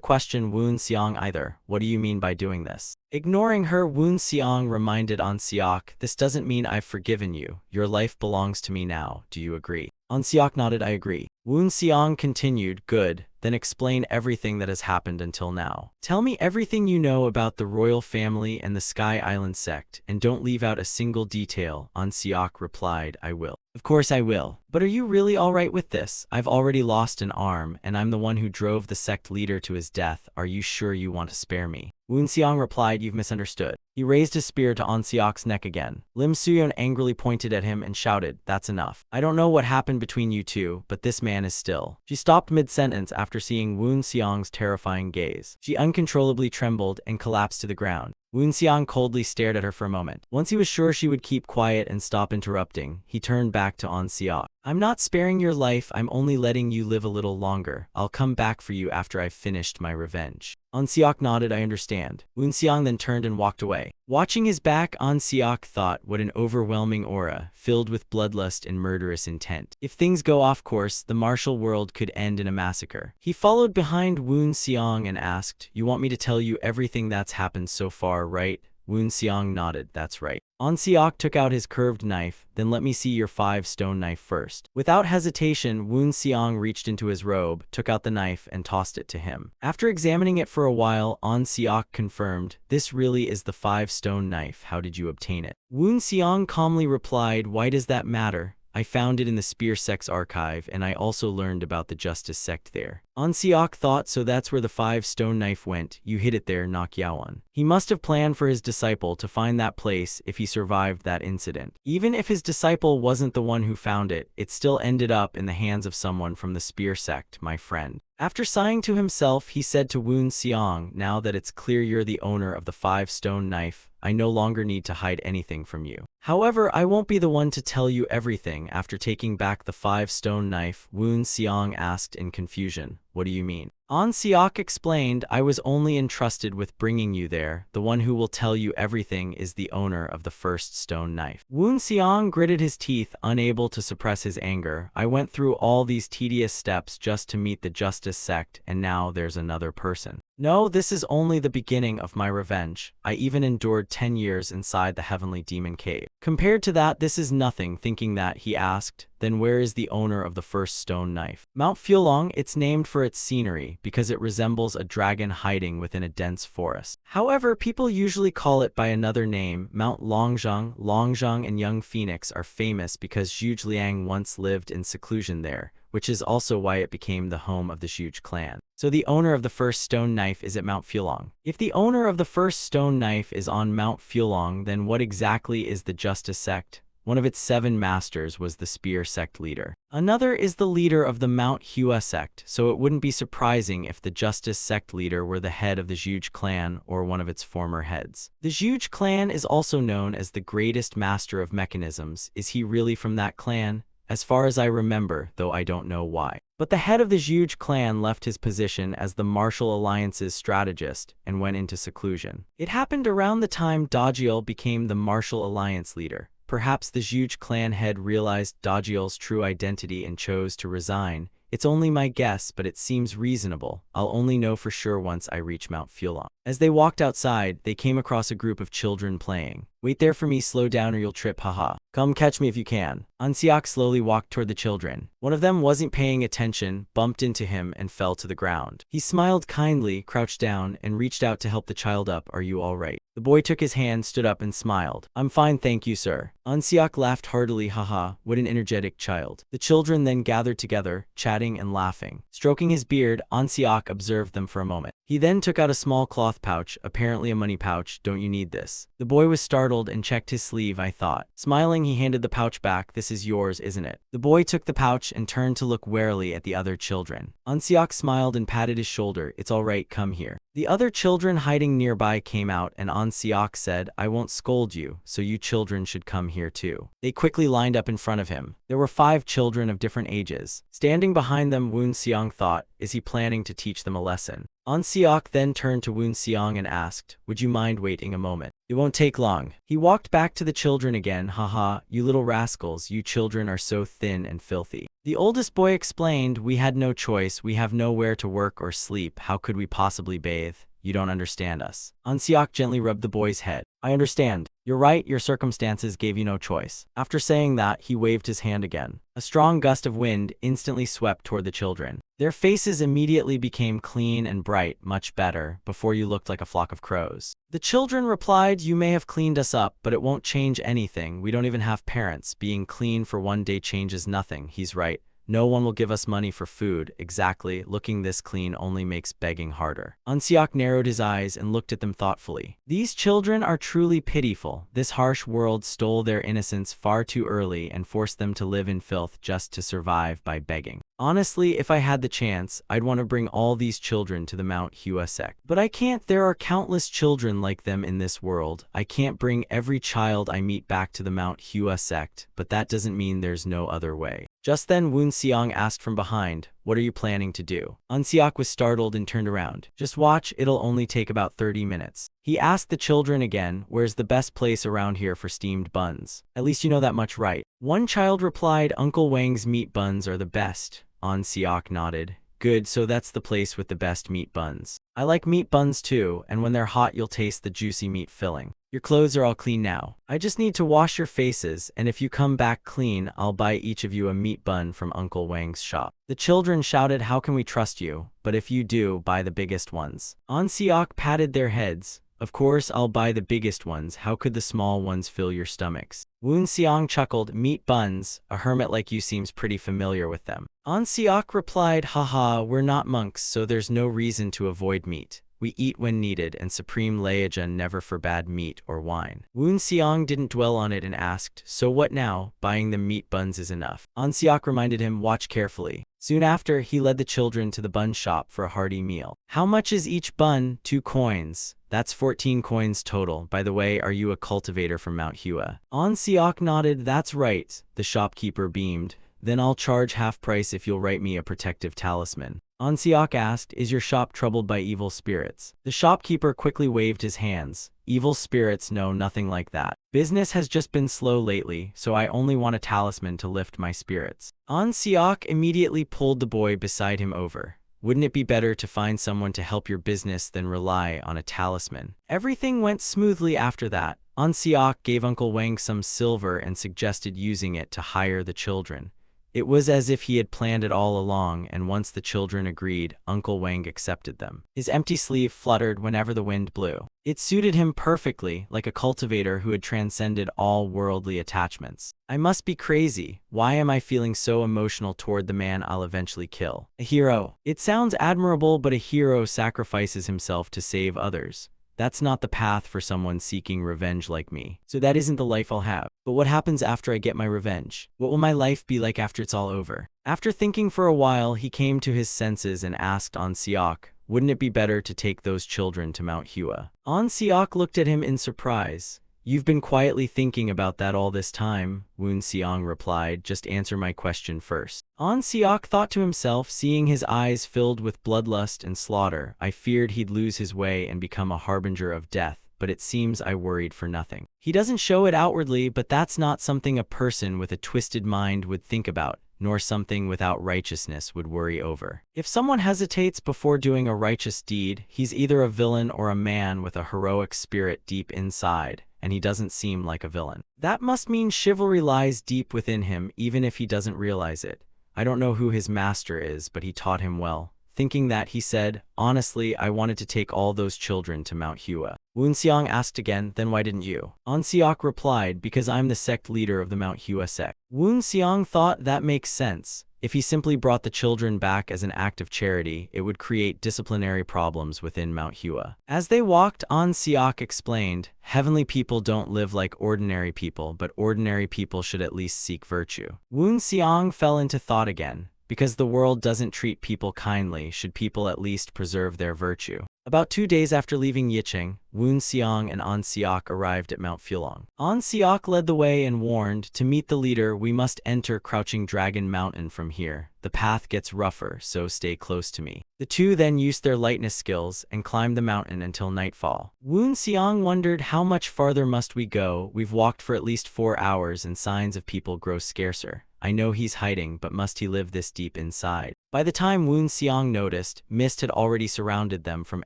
question Woon Xiang either. "What do you mean by doing this?" Ignoring her, Woon Xiang reminded An Seok, "This doesn't mean I've forgiven you. Your life belongs to me now. Do you agree?" An Seok nodded, "I agree." Woon Xiang continued, "Good. Then explain everything that has happened until now. Tell me everything you know about the royal family and the Sky Island sect, and don't leave out a single detail." An Seok replied, "I will." "Of course I will. But are you really alright with this? I've already lost an arm, and I'm the one who drove the sect leader to his death. Are you sure you want to spare me?" Woon Xiang replied, "You've misunderstood." He raised his spear to An Seok's neck again. Lim Suyeon angrily pointed at him and shouted, "That's enough. I don't know what happened between you two, but this man is still." She stopped mid-sentence after seeing Woon Xiang's terrifying gaze. She uncontrollably trembled and collapsed to the ground. Woon Xiang coldly stared at her for a moment. Once he was sure she would keep quiet and stop interrupting, he turned back to An Seok. "I'm not sparing your life, I'm only letting you live a little longer. I'll come back for you after I've finished my revenge." An Seok nodded, "I understand." Woon Xiang then turned and walked away. Watching his back, An Seok thought, what an overwhelming aura, filled with bloodlust and murderous intent. If things go off course, the martial world could end in a massacre. He followed behind Woon Xiang and asked, "You want me to tell you everything that's happened so far, right?" Woon Xiang nodded, "That's right." An Seok took out his curved knife, "Then let me see your 5-stone knife first." Without hesitation, Woon Xiang reached into his robe, took out the knife, and tossed it to him. After examining it for a while, An Seok confirmed, "This really is the 5-stone knife. How did you obtain it?" Woon Xiang calmly replied, "Why does that matter? I found it in the Spear Sect's archive, and I also learned about the Justice Sect there." An Seok thought, "So that's where the 5-stone knife went. You hid it there, Nok Yaoan." He must have planned for his disciple to find that place if he survived that incident. Even if his disciple wasn't the one who found it, it still ended up in the hands of someone from the Spear Sect, my friend. After sighing to himself, he said to Woon Xiang, "Now that it's clear you're the owner of the 5-stone knife, I no longer need to hide anything from you. However, I won't be the one to tell you everything." After taking back the 5-stone knife, Woon Xiang asked in confusion, "What do you mean?" An Seok explained, "I was only entrusted with bringing you there. The one who will tell you everything is the owner of the first stone knife." Woon Xiang gritted his teeth, unable to suppress his anger. "I went through all these tedious steps just to meet the Justice Sect, and now there's another person. No, this is only the beginning of my revenge. I even endured 10 years inside the Heavenly Demon Cave. Compared to that, this is nothing." Thinking that, he asked, "Then where is the owner of the first stone knife?" "Mount Fulong. It's named for its scenery, because it resembles a dragon hiding within a dense forest. However, people usually call it by another name, Mount Longzhang." Longzhang and Young Phoenix are famous because Zhuge Liang once lived in seclusion there, which is also why it became the home of the Zhuge clan. So the owner of the first stone knife is at Mount Fulong. If the owner of the first stone knife is on Mount Fulong, then what exactly is the Justice Sect? One of its 7 masters was the Spear Sect leader. Another is the leader of the Mount Hua sect, so it wouldn't be surprising if the Justice Sect leader were the head of the Zhuge clan or one of its former heads. The Zhuge clan is also known as the greatest master of mechanisms. Is he really from that clan? As far as I remember, though I don't know why. But the head of the Zhuge clan left his position as the Martial Alliance's strategist and went into seclusion. It happened around the time Dajiel became the Martial Alliance leader. Perhaps the Zhuge clan head realized Dajiel's true identity and chose to resign. It's only my guess, but it seems reasonable. I'll only know for sure once I reach Mount Fulong. As they walked outside, they came across a group of children playing. Wait there for me, slow down or you'll trip, haha. Come catch me if you can. Ansiak slowly walked toward the children. One of them wasn't paying attention, bumped into him, and fell to the ground. He smiled kindly, crouched down, and reached out to help the child up. Are you all right? The boy took his hand, stood up, and smiled. I'm fine, thank you, sir. Ansiak laughed heartily, haha, what an energetic child. The children then gathered together, chatting and laughing. Stroking his beard, Ansiak observed them for a moment. He then took out a small cloth pouch, apparently a money pouch. Don't you need this? The boy was startled and checked his sleeve, I thought. Smiling, he handed the pouch back. This is yours, isn't it? The boy took the pouch and turned to look warily at the other children. Ansiak smiled and patted his shoulder. It's all right, come here. The other children hiding nearby came out and Ansiak said, I won't scold you, so you children should come here too. They quickly lined up in front of him. There were 5 children of different ages. Standing behind them, Woon Seong thought, is he planning to teach them a lesson? Ansiak then turned to Woon Seong and asked, would you mind waiting a moment? It won't take long. He walked back to the children again. Haha, you little rascals, you children are so thin and filthy. The oldest boy explained, we had no choice, we have nowhere to work or sleep, how could we possibly bathe? You don't understand us. Ansiak gently rubbed the boy's head. I understand. You're right, your circumstances gave you no choice. After saying that, he waved his hand again. A strong gust of wind instantly swept toward the children. Their faces immediately became clean and bright, much better. Before you looked like a flock of crows. The children replied, you may have cleaned us up, but it won't change anything. We don't even have parents. Being clean for one day changes nothing. He's right. No one will give us money for food. Exactly, looking this clean only makes begging harder. Ansiak narrowed his eyes and looked at them thoughtfully. These children are truly pitiful. This harsh world stole their innocence far too early and forced them to live in filth just to survive by begging. Honestly, if I had the chance, I'd want to bring all these children to the Mount Hua sect. But I can't. There are countless children like them in this world. I can't bring every child I meet back to the Mount Hua sect, but that doesn't mean there's no other way. Just then Woon Seong asked from behind, what are you planning to do? Ansiak was startled and turned around. Just watch, it'll only take about 30 minutes. He asked the children again, where's the best place around here for steamed buns? At least you know that much, right? One child replied, Uncle Wang's meat buns are the best. Ansiak nodded. Good, so that's the place with the best meat buns. I like meat buns too, and when they're hot you'll taste the juicy meat filling. Your clothes are all clean now. I just need to wash your faces, and if you come back clean, I'll buy each of you a meat bun from Uncle Wang's shop. The children shouted, how can we trust you? But if you do, buy the biggest ones. Ansiak patted their heads. Of course, I'll buy the biggest ones. How could the small ones fill your stomachs? Woon Seong chuckled, meat buns, a hermit like you seems pretty familiar with them. Ansiak replied, haha, we're not monks, so there's no reason to avoid meat. We eat when needed, and Supreme Leijun never forbade meat or wine. Woon Seong didn't dwell on it and asked, so what now? Buying them meat buns is enough. Ansiak reminded him, watch carefully. Soon after, he led the children to the bun shop for a hearty meal. How much is each bun? 2 coins. That's 14 coins total. By the way, are you a cultivator from Mount Hua? Ansiak nodded, that's right. The shopkeeper beamed. Then I'll charge half price if you'll write me a protective talisman. Ansiak asked, is your shop troubled by evil spirits? The shopkeeper quickly waved his hands. Evil spirits? No, nothing like that. Business has just been slow lately, so I only want a talisman to lift my spirits. Ansiak immediately pulled the boy beside him over. Wouldn't it be better to find someone to help your business than rely on a talisman? Everything went smoothly after that. Ansiak gave Uncle Wang some silver and suggested using it to hire the children. It was as if he had planned it all along, and once the children agreed, Uncle Wang accepted them. His empty sleeve fluttered whenever the wind blew. It suited him perfectly, like a cultivator who had transcended all worldly attachments. I must be crazy. Why am I feeling so emotional toward the man I'll eventually kill? A hero. It sounds admirable, but a hero sacrifices himself to save others. That's not the path for someone seeking revenge like me. So that isn't the life I'll have. But what happens after I get my revenge? What will my life be like after it's all over? After thinking for a while, he came to his senses and asked Ansiak, wouldn't it be better to take those children to Mount Hua? Ansiak looked at him in surprise. You've been quietly thinking about that all this time, Woon Seong replied. Just answer my question first. Ansiak thought to himself, seeing his eyes filled with bloodlust and slaughter. I feared he'd lose his way and become a harbinger of death, but it seems I worried for nothing. He doesn't show it outwardly, but that's not something a person with a twisted mind would think about, nor something without righteousness would worry over. If someone hesitates before doing a righteous deed, he's either a villain or a man with a heroic spirit deep inside. and he doesn't seem like a villain. That must mean chivalry lies deep within him, even if he doesn't realize it. I don't know who his master is, but he taught him well. Thinking that, he said, honestly, I wanted to take all those children to Mount Hua. Woon Seong asked again, then why didn't you? An Seok replied, because I'm the sect leader of the Mount Hua sect. Woon Seong thought that makes sense. If he simply brought the children back as an act of charity, it would create disciplinary problems within Mount Hua. As they walked, An Seok explained, heavenly people don't live like ordinary people, but ordinary people should at least seek virtue. Woon Seong fell into thought again. Because the world doesn't treat people kindly, should people at least preserve their virtue? About 2 days after leaving Yicheng, Woon Seong and An Seok arrived at Mount Fulong. An Seok led the way and warned, to meet the leader, we must enter Crouching Dragon Mountain from here. The path gets rougher, so stay close to me. The two then used their lightness skills and climbed the mountain until nightfall. Woon Seong wondered, how much farther must we go? We've walked for at least 4 hours and signs of people grow scarcer. I know he's hiding, but must he live this deep inside? By the time Woon Seong noticed, mist had already surrounded them from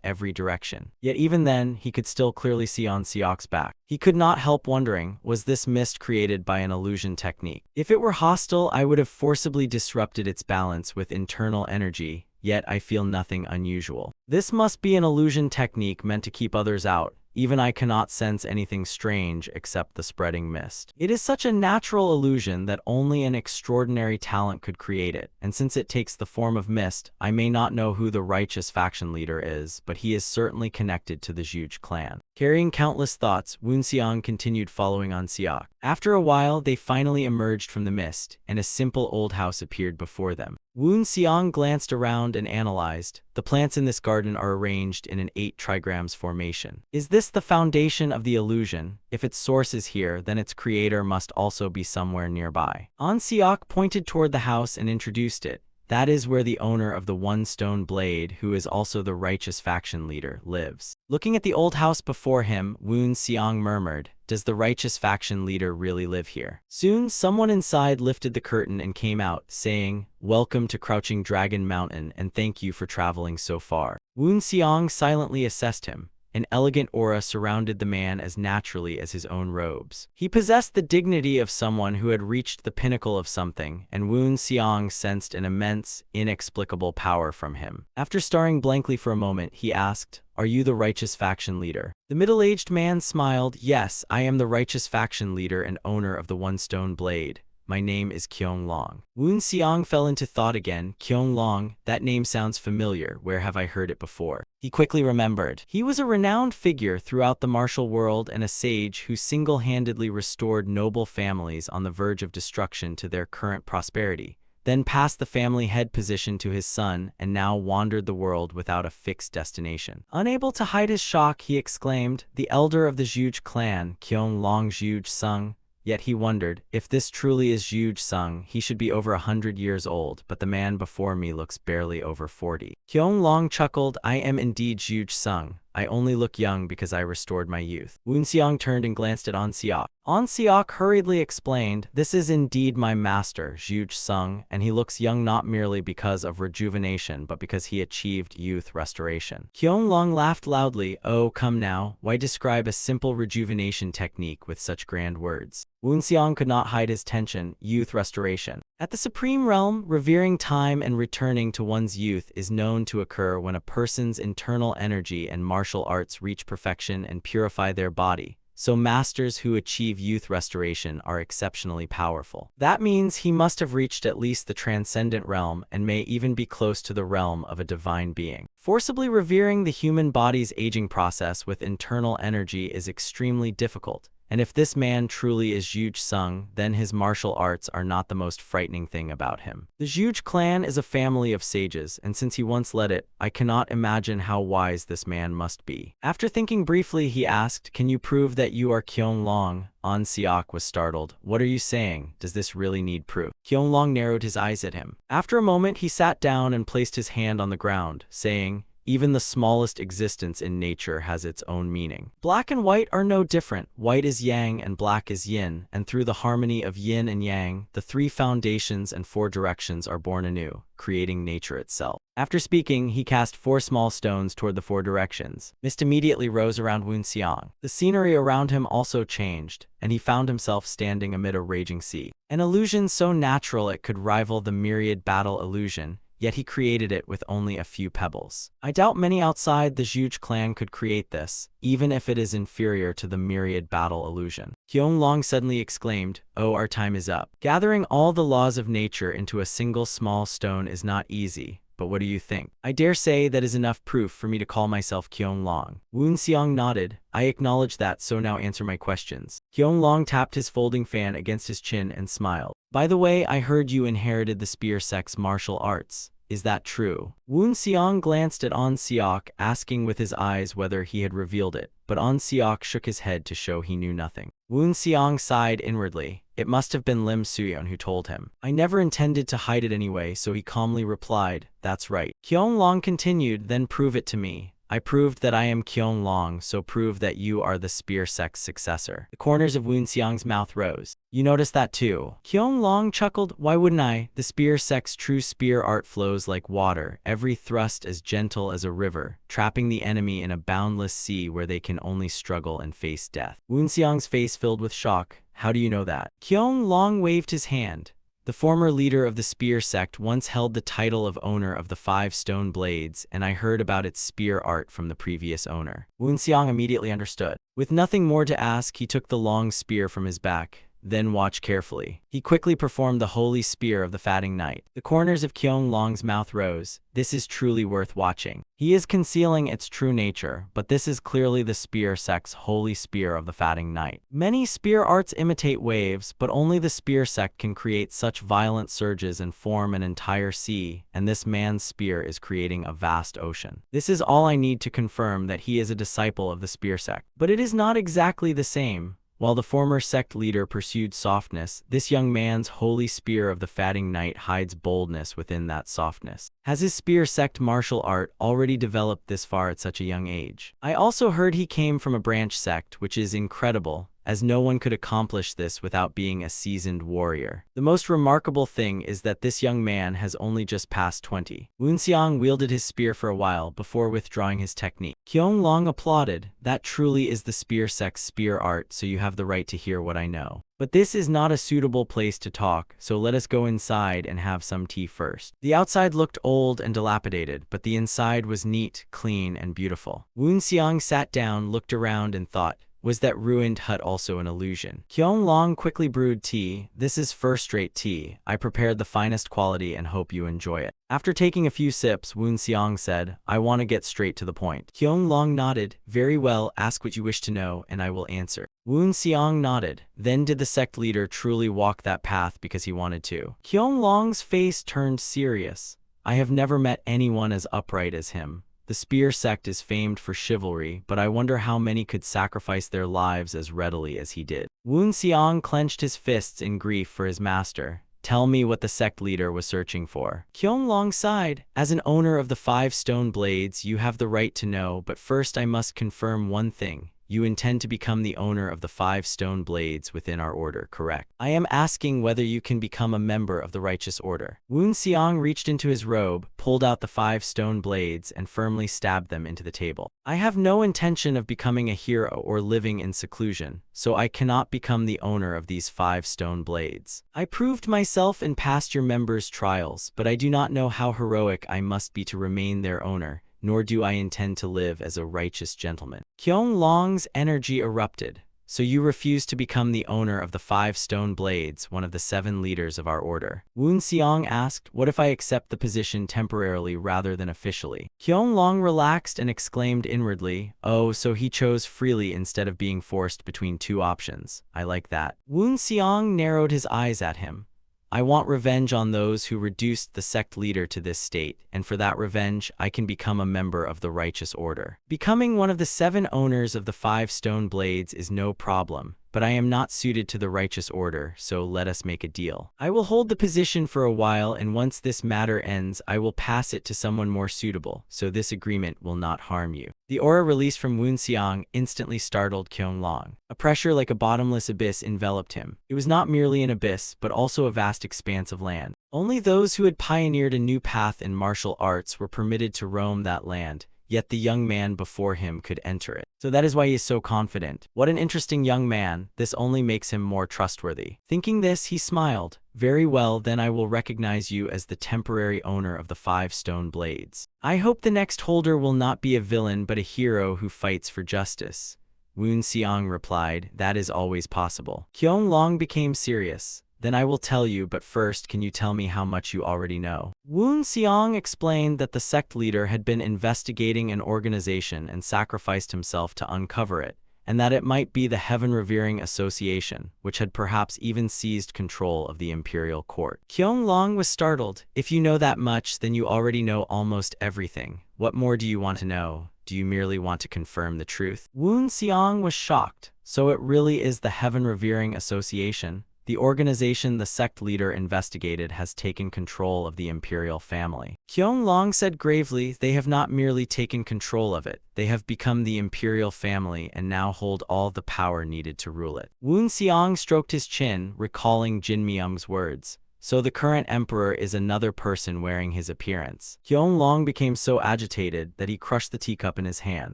every direction. Yet even then, he could still clearly see An Seok's back. He could not help wondering, was this mist created by an illusion technique? If it were hostile, I would have forcibly disrupted its balance with internal energy, yet I feel nothing unusual. This must be an illusion technique meant to keep others out. Even I cannot sense anything strange except the spreading mist. It is such a natural illusion that only an extraordinary talent could create it, and since it takes the form of mist, I may not know who the righteous faction leader is, but he is certainly connected to the Zhuge clan. Carrying countless thoughts, Woon Seong continued following An Seok. After a while, they finally emerged from the mist, and a simple old house appeared before them. Woon Seong glanced around and analyzed. The plants in this garden are arranged in an 8 trigrams formation. Is this the foundation of the illusion? If its source is here, then its creator must also be somewhere nearby. An Seok pointed toward the house and introduced it. That is where the owner of the one stone blade, who is also the righteous faction leader, lives. Looking at the old house before him, Woon Seong murmured, does the righteous faction leader really live here? Soon, someone inside lifted the curtain and came out, saying, welcome to Crouching Dragon Mountain and thank you for traveling so far. Woon Seong silently assessed him. An elegant aura surrounded the man as naturally as his own robes. He possessed the dignity of someone who had reached the pinnacle of something, and Woon Seong sensed an immense, inexplicable power from him. After staring blankly for a moment, he asked, are you the righteous faction leader? The middle-aged man smiled, yes, I am the righteous faction leader and owner of the one stone blade. My name is Kyung Long. Woon Seong fell into thought again. Kyung Long, that name sounds familiar. Where have I heard it before? He quickly remembered. He was a renowned figure throughout the martial world and a sage who single-handedly restored noble families on the verge of destruction to their current prosperity, then passed the family head position to his son, and now wandered the world without a fixed destination. Unable to hide his shock, he exclaimed, the elder of the Zhuge clan, Kyung Long Zhuge Sung. Yet he wondered, if this truly is Zhuge Sung, he should be over 100 years old, but the man before me looks barely over 40. Kyung Long chuckled, I am indeed Zhuge Sung. I only look young because I restored my youth. Woon Seong turned and glanced at An Seok. An Seok hurriedly explained, this is indeed my master, Zhuge Sung, and he looks young not merely because of rejuvenation, but because he achieved youth restoration. Kyung Long laughed loudly, oh, come now, why describe a simple rejuvenation technique with such grand words? Woon Seong could not hide his tension. Youth restoration. At the Supreme Realm, revering time and returning to one's youth is known to occur when a person's internal energy and martial arts reach perfection and purify their body. So masters who achieve youth restoration are exceptionally powerful. That means he must have reached at least the transcendent realm and may even be close to the realm of a divine being. Forcibly revering the human body's aging process with internal energy is extremely difficult. And if this man truly is Zhuge Sung, then his martial arts are not the most frightening thing about him. The Zhuge clan is a family of sages, and since he once led it, I cannot imagine how wise this man must be. After thinking briefly, he asked, can you prove that you are Kyung Long? An Seok was startled. What are you saying? Does this really need proof? Kyung Long narrowed his eyes at him. After a moment, he sat down and placed his hand on the ground, saying, Even the smallest existence in nature has its own meaning. Black and white are no different. White is yang and black is yin, and through the harmony of yin and yang, the three foundations and four directions are born anew, creating nature itself. After speaking, he cast 4 small stones toward the 4 directions. Mist immediately rose around Wu Xiang. The scenery around him also changed, and he found himself standing amid a raging sea. An illusion so natural it could rival the myriad battle illusion, yet he created it with only a few pebbles. I doubt many outside the Zhuge clan could create this, even if it is inferior to the myriad battle illusion. Qianlong suddenly exclaimed, "Oh, our time is up. Gathering all the laws of nature into a single small stone is not easy. But what do you think? I dare say that is enough proof for me to call myself Qianlong." Wu Xiang nodded. "I acknowledge that, so now answer my questions." Qianlong tapped his folding fan against his chin and smiled. "By the way, I heard you inherited the spear sect's martial arts. Is that true?" Wu Xiang glanced at An Siok, asking with his eyes whether he had revealed it, but An Siok shook his head to show he knew nothing. Wu Xiang sighed inwardly. It must have been Lim Suyon who told him. "I never intended to hide it anyway," so he calmly replied, "That's right." Qianlong continued, "Then prove it to me." "I proved that I am Qianlong, so prove that you are the spear sect's successor." The corners of Wu Xiang's mouth rose. "You noticed that too?" Qianlong chuckled. "Why wouldn't I? The spear sect's true spear art flows like water, every thrust as gentle as a river, trapping the enemy in a boundless sea where they can only struggle and face death." Wu Xiang's face filled with shock. "How do you know that?" Qianlong waved his hand. "The former leader of the spear sect once held the title of owner of the 5 stone blades, and I heard about its spear art from the previous owner." Wu Xiang immediately understood. With nothing more to ask, he took the long spear from his back. Then watch carefully. He quickly performed the holy spear of the fatting knight. The corners of Qianlong's mouth rose. This is truly worth watching. He is concealing its true nature, but this is clearly the spear sect's holy spear of the fatting knight. Many spear arts imitate waves, but only the spear sect can create such violent surges and form an entire sea, and this man's spear is creating a vast ocean. This is all I need to confirm that he is a disciple of the spear sect. But it is not exactly the same. While the former sect leader pursued softness, this young man's holy spear of the fatting knight hides boldness within that softness. Has his spear sect martial art already developed this far at such a young age? I also heard he came from a branch sect, which is incredible, as no one could accomplish this without being a seasoned warrior. The most remarkable thing is that this young man has only just passed 20. Wu Xiang wielded his spear for a while before withdrawing his technique. Qianlong applauded. "That truly is the spear sect's spear art, so you have the right to hear what I know. But this is not a suitable place to talk, so let us go inside and have some tea first." The outside looked old and dilapidated, but the inside was neat, clean, and beautiful. Wu Xiang sat down, looked around, and thought, was that ruined hut also an illusion? Qianlong quickly brewed tea. "This is first-rate tea. I prepared the finest quality and hope you enjoy it." After taking a few sips, Wu Xiang said, "I want to get straight to the point." Qianlong nodded. "Very well, ask what you wish to know, and I will answer." Wu Xiang nodded. "Then did the sect leader truly walk that path because he wanted to?" Qianlong's face turned serious. "I have never met anyone as upright as him. The spear sect is famed for chivalry, but I wonder how many could sacrifice their lives as readily as he did." Wu Xiang clenched his fists in grief for his master. "Tell me what the sect leader was searching for." Qianlong sighed. "As an owner of the 5 stone blades, you have the right to know, but first I must confirm one thing. You intend to become the owner of the 5 stone blades within our order, correct? I am asking whether you can become a member of the righteous order." Wu Xiang reached into his robe, pulled out the 5 stone blades, and firmly stabbed them into the table. "I have no intention of becoming a hero or living in seclusion, so I cannot become the owner of these 5 stone blades. I proved myself in past your members' trials, but I do not know how heroic I must be to remain their owner, nor do I intend to live as a righteous gentleman." Qianlong's energy erupted. "So you refuse to become the owner of the 5 stone blades, one of the 7 leaders of our order?" Wu Xiang asked. "What if I accept the position temporarily rather than officially?" Qianlong relaxed and exclaimed inwardly, "Oh, so he chose freely instead of being forced between 2 options. I like that." Wu Xiang narrowed his eyes at him. "I want revenge on those who reduced the sect leader to this state, and for that revenge, I can become a member of the righteous order. Becoming one of the 7 owners of the 5 stone blades is no problem. but I am not suited to the righteous order, so let us make a deal. I will hold the position for a while, and once this matter ends, I will pass it to someone more suitable, so this agreement will not harm you." The aura released from Woon Xiang instantly startled Qianlong. A pressure like a bottomless abyss enveloped him. It was not merely an abyss, but also a vast expanse of land. Only those who had pioneered a new path in martial arts were permitted to roam that land, yet the young man before him could enter it. So that is why he is so confident. What an interesting young man, this only makes him more trustworthy. Thinking this, he smiled. "Very well, then I will recognize you as the temporary owner of the 5 stone blades. I hope the next holder will not be a villain but a hero who fights for justice." Woon Xiang replied, "That is always possible." Qianlong became serious. "Then I will tell you, but first can you tell me how much you already know?" Woon Xiang explained that the sect leader had been investigating an organization and sacrificed himself to uncover it, and that it might be the Heaven-Revering Association, which had perhaps even seized control of the imperial court. Qianlong was startled. "If you know that much, then you already know almost everything. What more do you want to know? Do you merely want to confirm the truth?" Woon Xiang was shocked. "So it really is the Heaven-Revering Association? The organization the sect leader investigated has taken control of the imperial family." Qianlong said gravely, "They have not merely taken control of it, they have become the imperial family and now hold all the power needed to rule it." Woon Xiang stroked his chin, recalling Jin Myung's words. "So the current emperor is another person wearing his appearance." Qianlong became so agitated that he crushed the teacup in his hand.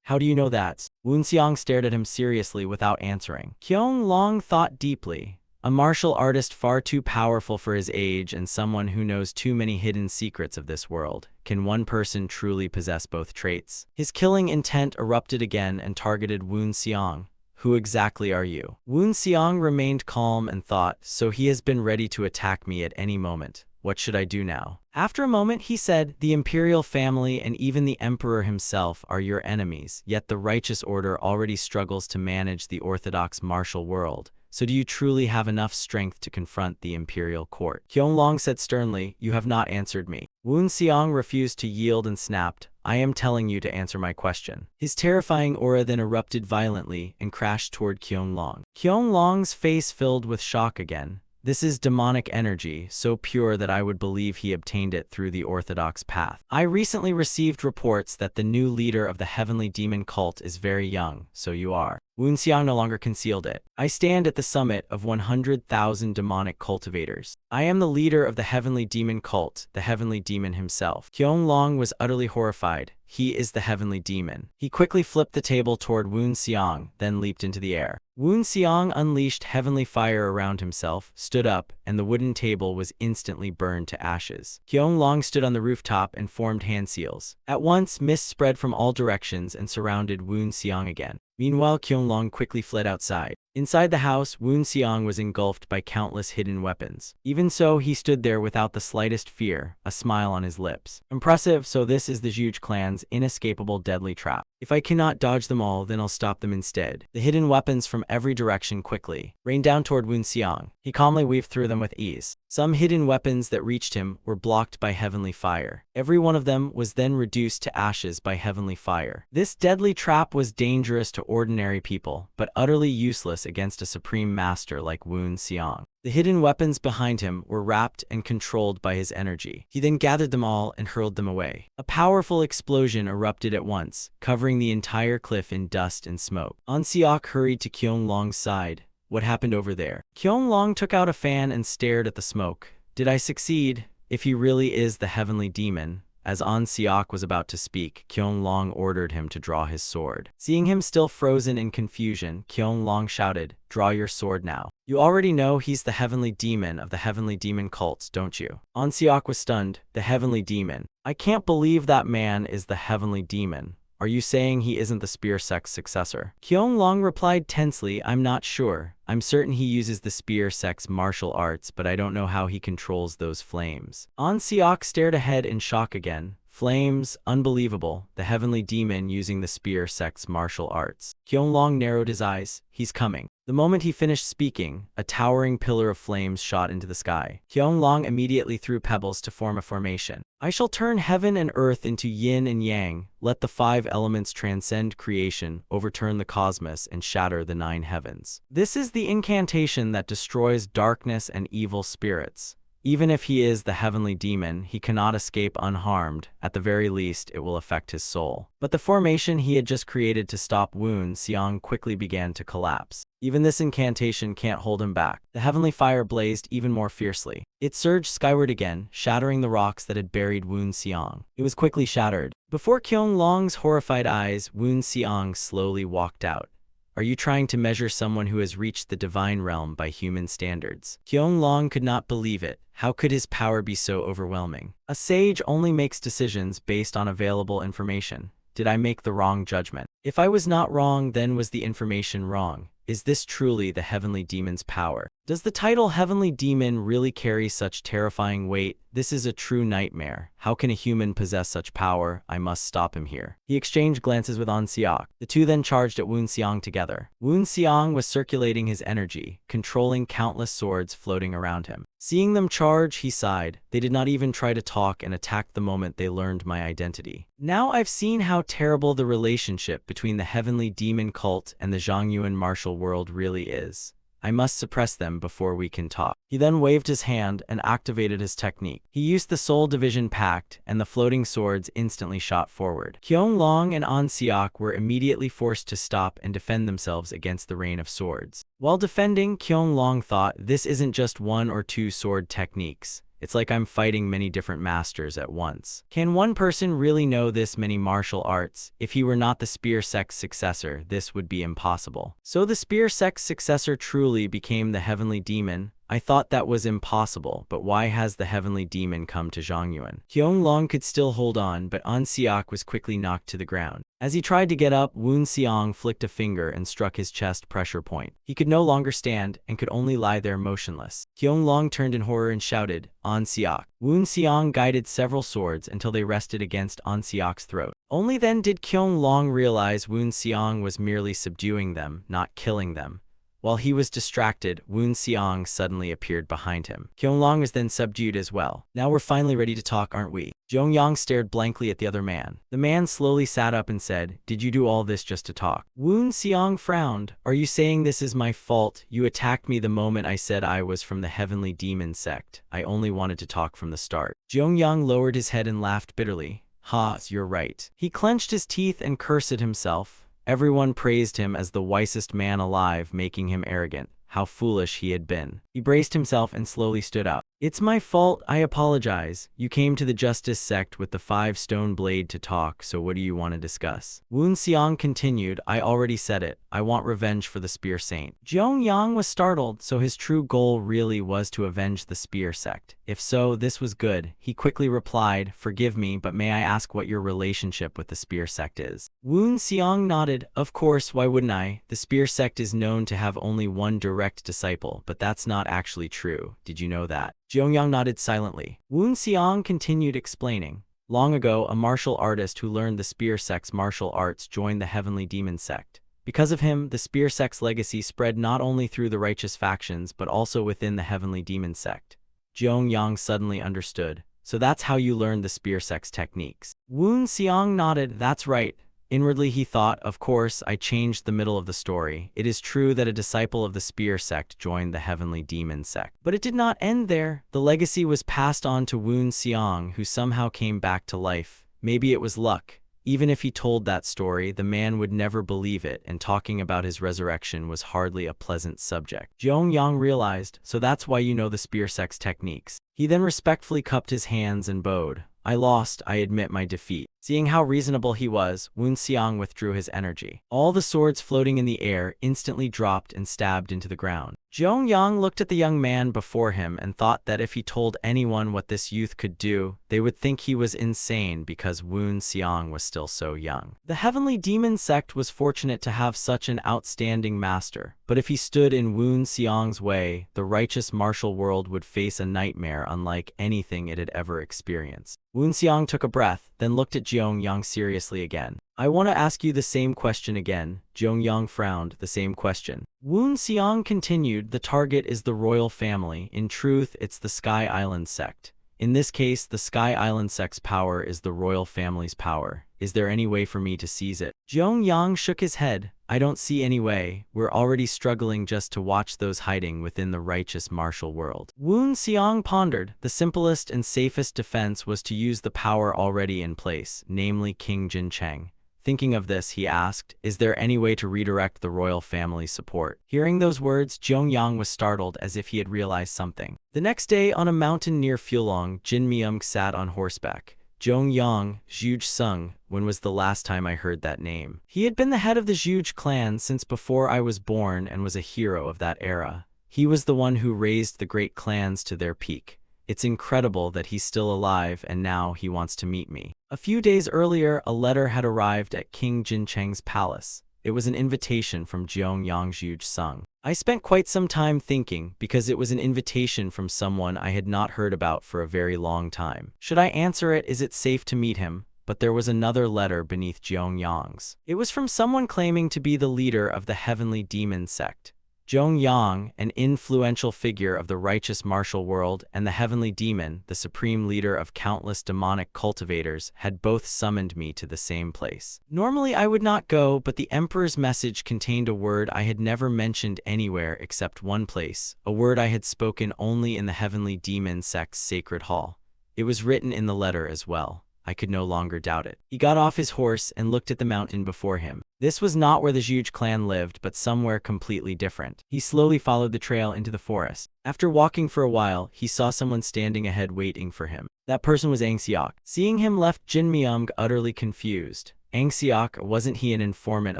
"How do you know that?" Woon Xiang stared at him seriously without answering. Qianlong thought deeply. A martial artist far too powerful for his age and someone who knows too many hidden secrets of this world. Can one person truly possess both traits? His killing intent erupted again and targeted Woon Xiang. "Who exactly are you?" Woon Xiang remained calm and thought, "So he has been ready to attack me at any moment. What should I do now?" After a moment, he said, "The imperial family and even the emperor himself are your enemies, yet the righteous order already struggles to manage the orthodox martial world. So do you truly have enough strength to confront the imperial court?" Qianlong said sternly, "You have not answered me." Woon Xiang refused to yield and snapped, "I am telling you to answer my question." His terrifying aura then erupted violently and crashed toward Qianlong. Qianlong's face filled with shock again. "This is demonic energy, so pure that I would believe he obtained it through the orthodox path. I recently received reports that the new leader of the heavenly demon cult is very young, so you are." Woon Xiang no longer concealed it. "I stand at the summit of 100,000 demonic cultivators. I am the leader of the heavenly demon cult, the heavenly demon himself." Qianlong was utterly horrified. "He is the heavenly demon." He quickly flipped the table toward Woon Xiang, then leaped into the air. Woon Xiang unleashed heavenly fire around himself, stood up, and the wooden table was instantly burned to ashes. Qianlong stood on the rooftop and formed hand seals. At once, mist spread from all directions and surrounded Woon Xiang again. Meanwhile, Qianlong quickly fled outside. Inside the house, Woon Xiang was engulfed by countless hidden weapons. Even so, he stood there without the slightest fear, a smile on his lips. "Impressive, so this is the Zhuge clan's inescapable deadly trap. If I cannot dodge them all, then I'll stop them instead." The hidden weapons from every direction quickly rained down toward Woon Xiang. He calmly weaved through them with ease. Some hidden weapons that reached him were blocked by heavenly fire. Every one of them was then reduced to ashes by heavenly fire. This deadly trap was dangerous to ordinary people, but utterly useless against a supreme master like Woon Xiang. The hidden weapons behind him were wrapped and controlled by his energy. He then gathered them all and hurled them away. A powerful explosion erupted at once, covering the entire cliff in dust and smoke. An Seok hurried to Qianlong's side. "What happened over there?" Qianlong took out a fan and stared at the smoke. "Did I succeed? If he really is the heavenly demon." As An Seok was about to speak, Qianlong ordered him to draw his sword. Seeing him still frozen in confusion, Qianlong shouted, "Draw your sword now. You already know he's the heavenly demon of the heavenly demon cult, don't you?" An Seok was stunned. "The heavenly demon? I can't believe that man is the heavenly demon. Are you saying he isn't the spear sect's successor?" Qianlong replied tensely, "I'm not sure. I'm certain he uses the spear sect's martial arts, but I don't know how he controls those flames." An Seok stared ahead in shock again. Flames, unbelievable, the heavenly demon using the spear sect's martial arts. Qianlong narrowed his eyes. He's coming. The moment he finished speaking, a towering pillar of flames shot into the sky. Qianlong immediately threw pebbles to form a formation. I shall turn heaven and earth into yin and yang, let the 5 elements transcend creation, overturn the cosmos, and shatter the 9 heavens. This is the incantation that destroys darkness and evil spirits. Even if he is the heavenly demon, he cannot escape unharmed. At the very least, it will affect his soul. But the formation he had just created to stop Woon Xiang quickly began to collapse. Even this incantation can't hold him back. The heavenly fire blazed even more fiercely. It surged skyward again, shattering the rocks that had buried Woon Xiang. It was quickly shattered. Before Qianlong's horrified eyes, Woon Xiang slowly walked out. Are you trying to measure someone who has reached the divine realm by human standards? Qianlong could not believe it. How could his power be so overwhelming? A sage only makes decisions based on available information. Did I make the wrong judgment? If I was not wrong, then was the information wrong? Is this truly the heavenly demon's power? Does the title heavenly demon really carry such terrifying weight? This is a true nightmare. How can a human possess such power? I must stop him here. He exchanged glances with An Xiak. The two then charged at Woon Xiang together. Woon Xiang was circulating his energy, controlling countless swords floating around him. Seeing them charge, he sighed. They did not even try to talk and attacked the moment they learned my identity. Now I've seen how terrible the relationship between the heavenly demon cult and the Zhongyuan martial world really is. I must suppress them before we can talk. He then waved his hand and activated his technique. He used the Soul Division Pact, and the floating swords instantly shot forward. Qianlong and An Xiak were immediately forced to stop and defend themselves against the rain of swords. While defending, Qianlong thought, this isn't just 1 or 2 sword techniques. It's like I'm fighting many different masters at once. Can one person really know this many martial arts? If he were not the spear sect's successor, this would be impossible. So the spear sect's successor truly became the heavenly demon? I thought that was impossible, but why has the heavenly demon come to Zhongyuan? Qianlong could still hold on, but An Xiak was quickly knocked to the ground. As he tried to get up, Woon Xiang flicked a finger and struck his chest pressure point. He could no longer stand and could only lie there motionless. Qianlong turned in horror and shouted, An Xiak. Woon Xiang guided several swords until they rested against An Xiak's throat. Only then did Qianlong realize Woon Xiang was merely subduing them, not killing them. While he was distracted, Woon Xiang suddenly appeared behind him. Qianlong was then subdued as well. Now we're finally ready to talk, aren't we? Zhongyang stared blankly at the other man. The man slowly sat up and said, did you do all this just to talk? Woon Xiang frowned. Are you saying this is my fault? You attacked me the moment I said I was from the heavenly demon sect. I only wanted to talk from the start. Zhongyang lowered his head and laughed bitterly. Ha, you're right. He clenched his teeth and cursed at himself. Everyone praised him as the wisest man alive, making him arrogant. How foolish he had been. He braced himself and slowly stood up. It's my fault, I apologize. You came to the Justice Sect with the 5-stone blade to talk, so what do you want to discuss? Woon Xiang continued, I already said it. I want revenge for the Spear Saint. Zhongyang was startled, so his true goal really was to avenge the Spear Sect. If so, this was good. He quickly replied, forgive me, but may I ask what your relationship with the Spear Sect is? Woon Xiang nodded. Of course, why wouldn't I? The Spear Sect is known to have only one direct disciple, but that's not actually true. Did you know that? Zhongyang nodded silently. Woon Xiang continued explaining. Long ago, a martial artist who learned the Spear Sect's martial arts joined the Heavenly Demon Sect. Because of him, the Spear Sect's legacy spread not only through the righteous factions but also within the Heavenly Demon Sect. Zhongyang suddenly understood. So that's how you learned the Spear Sect's techniques. Woon Xiang nodded. That's right. Inwardly he thought, of course, I changed the middle of the story. It is true that a disciple of the Spear Sect joined the Heavenly Demon Sect. But it did not end there. The legacy was passed on to Woon Xiang, who somehow came back to life. Maybe it was luck. Even if he told that story, the man would never believe it, and talking about his resurrection was hardly a pleasant subject. Zhongyang realized, so that's why you know the Spear Sect's techniques. He then respectfully cupped his hands and bowed. I lost, I admit my defeat. Seeing how reasonable he was, Woon Xiang withdrew his energy. All the swords floating in the air instantly dropped and stabbed into the ground. Zhong Yang looked at the young man before him and thought that if he told anyone what this youth could do, they would think he was insane because Woon Xiang was still so young. The Heavenly Demon Sect was fortunate to have such an outstanding master, but if he stood in Woon Xiang's way, the righteous martial world would face a nightmare unlike anything it had ever experienced. Woon Xiang took a breath, then looked at Zhong Yang seriously again. I want to ask you the same question again. Zhong Yang frowned. The same question. Woon Xiang continued, the target is the royal family. In truth, it's the Sky Island sect. In this case, the Sky Island sect's power is the royal family's power. Is there any way for me to seize it? Zhong Yang shook his head. I don't see any way. We're already struggling just to watch those hiding within the righteous martial world. Woon Xiang pondered. The simplest and safest defense was to use the power already in place, namely King Jin Cheng. Thinking of this, he asked, is there any way to redirect the royal family's support? Hearing those words, Zhong Yang was startled as if he had realized something. The next day, on a mountain near Fulong, Jin Myung sat on horseback. Zhong Yang, Zhuge Sung, when was the last time I heard that name? He had been the head of the Zhuge clan since before I was born and was a hero of that era. He was the one who raised the great clans to their peak. It's incredible that he's still alive and now he wants to meet me. A few days earlier, a letter had arrived at King Jin Cheng's palace. It was an invitation from Zhong Yang Zhuge Sung. I spent quite some time thinking because it was an invitation from someone I had not heard about for a very long time. Should I answer it? Is it safe to meet him? But there was another letter beneath Zhong Yang's. It was from someone claiming to be the leader of the Heavenly Demon Sect. Zhong Yang, an influential figure of the righteous martial world, and the Heavenly Demon, the supreme leader of countless demonic cultivators, had both summoned me to the same place. Normally I would not go, but the Emperor's message contained a word I had never mentioned anywhere except one place, a word I had spoken only in the Heavenly Demon Sect's sacred hall. It was written in the letter as well. I could no longer doubt it. He got off his horse and looked at the mountain before him. This was not where the Zhuge clan lived, but somewhere completely different. He slowly followed the trail into the forest. After walking for a while, he saw someone standing ahead waiting for him. That person was Ang Seok. Seeing him left Jin Myung utterly confused. Ang Seok, wasn't he an informant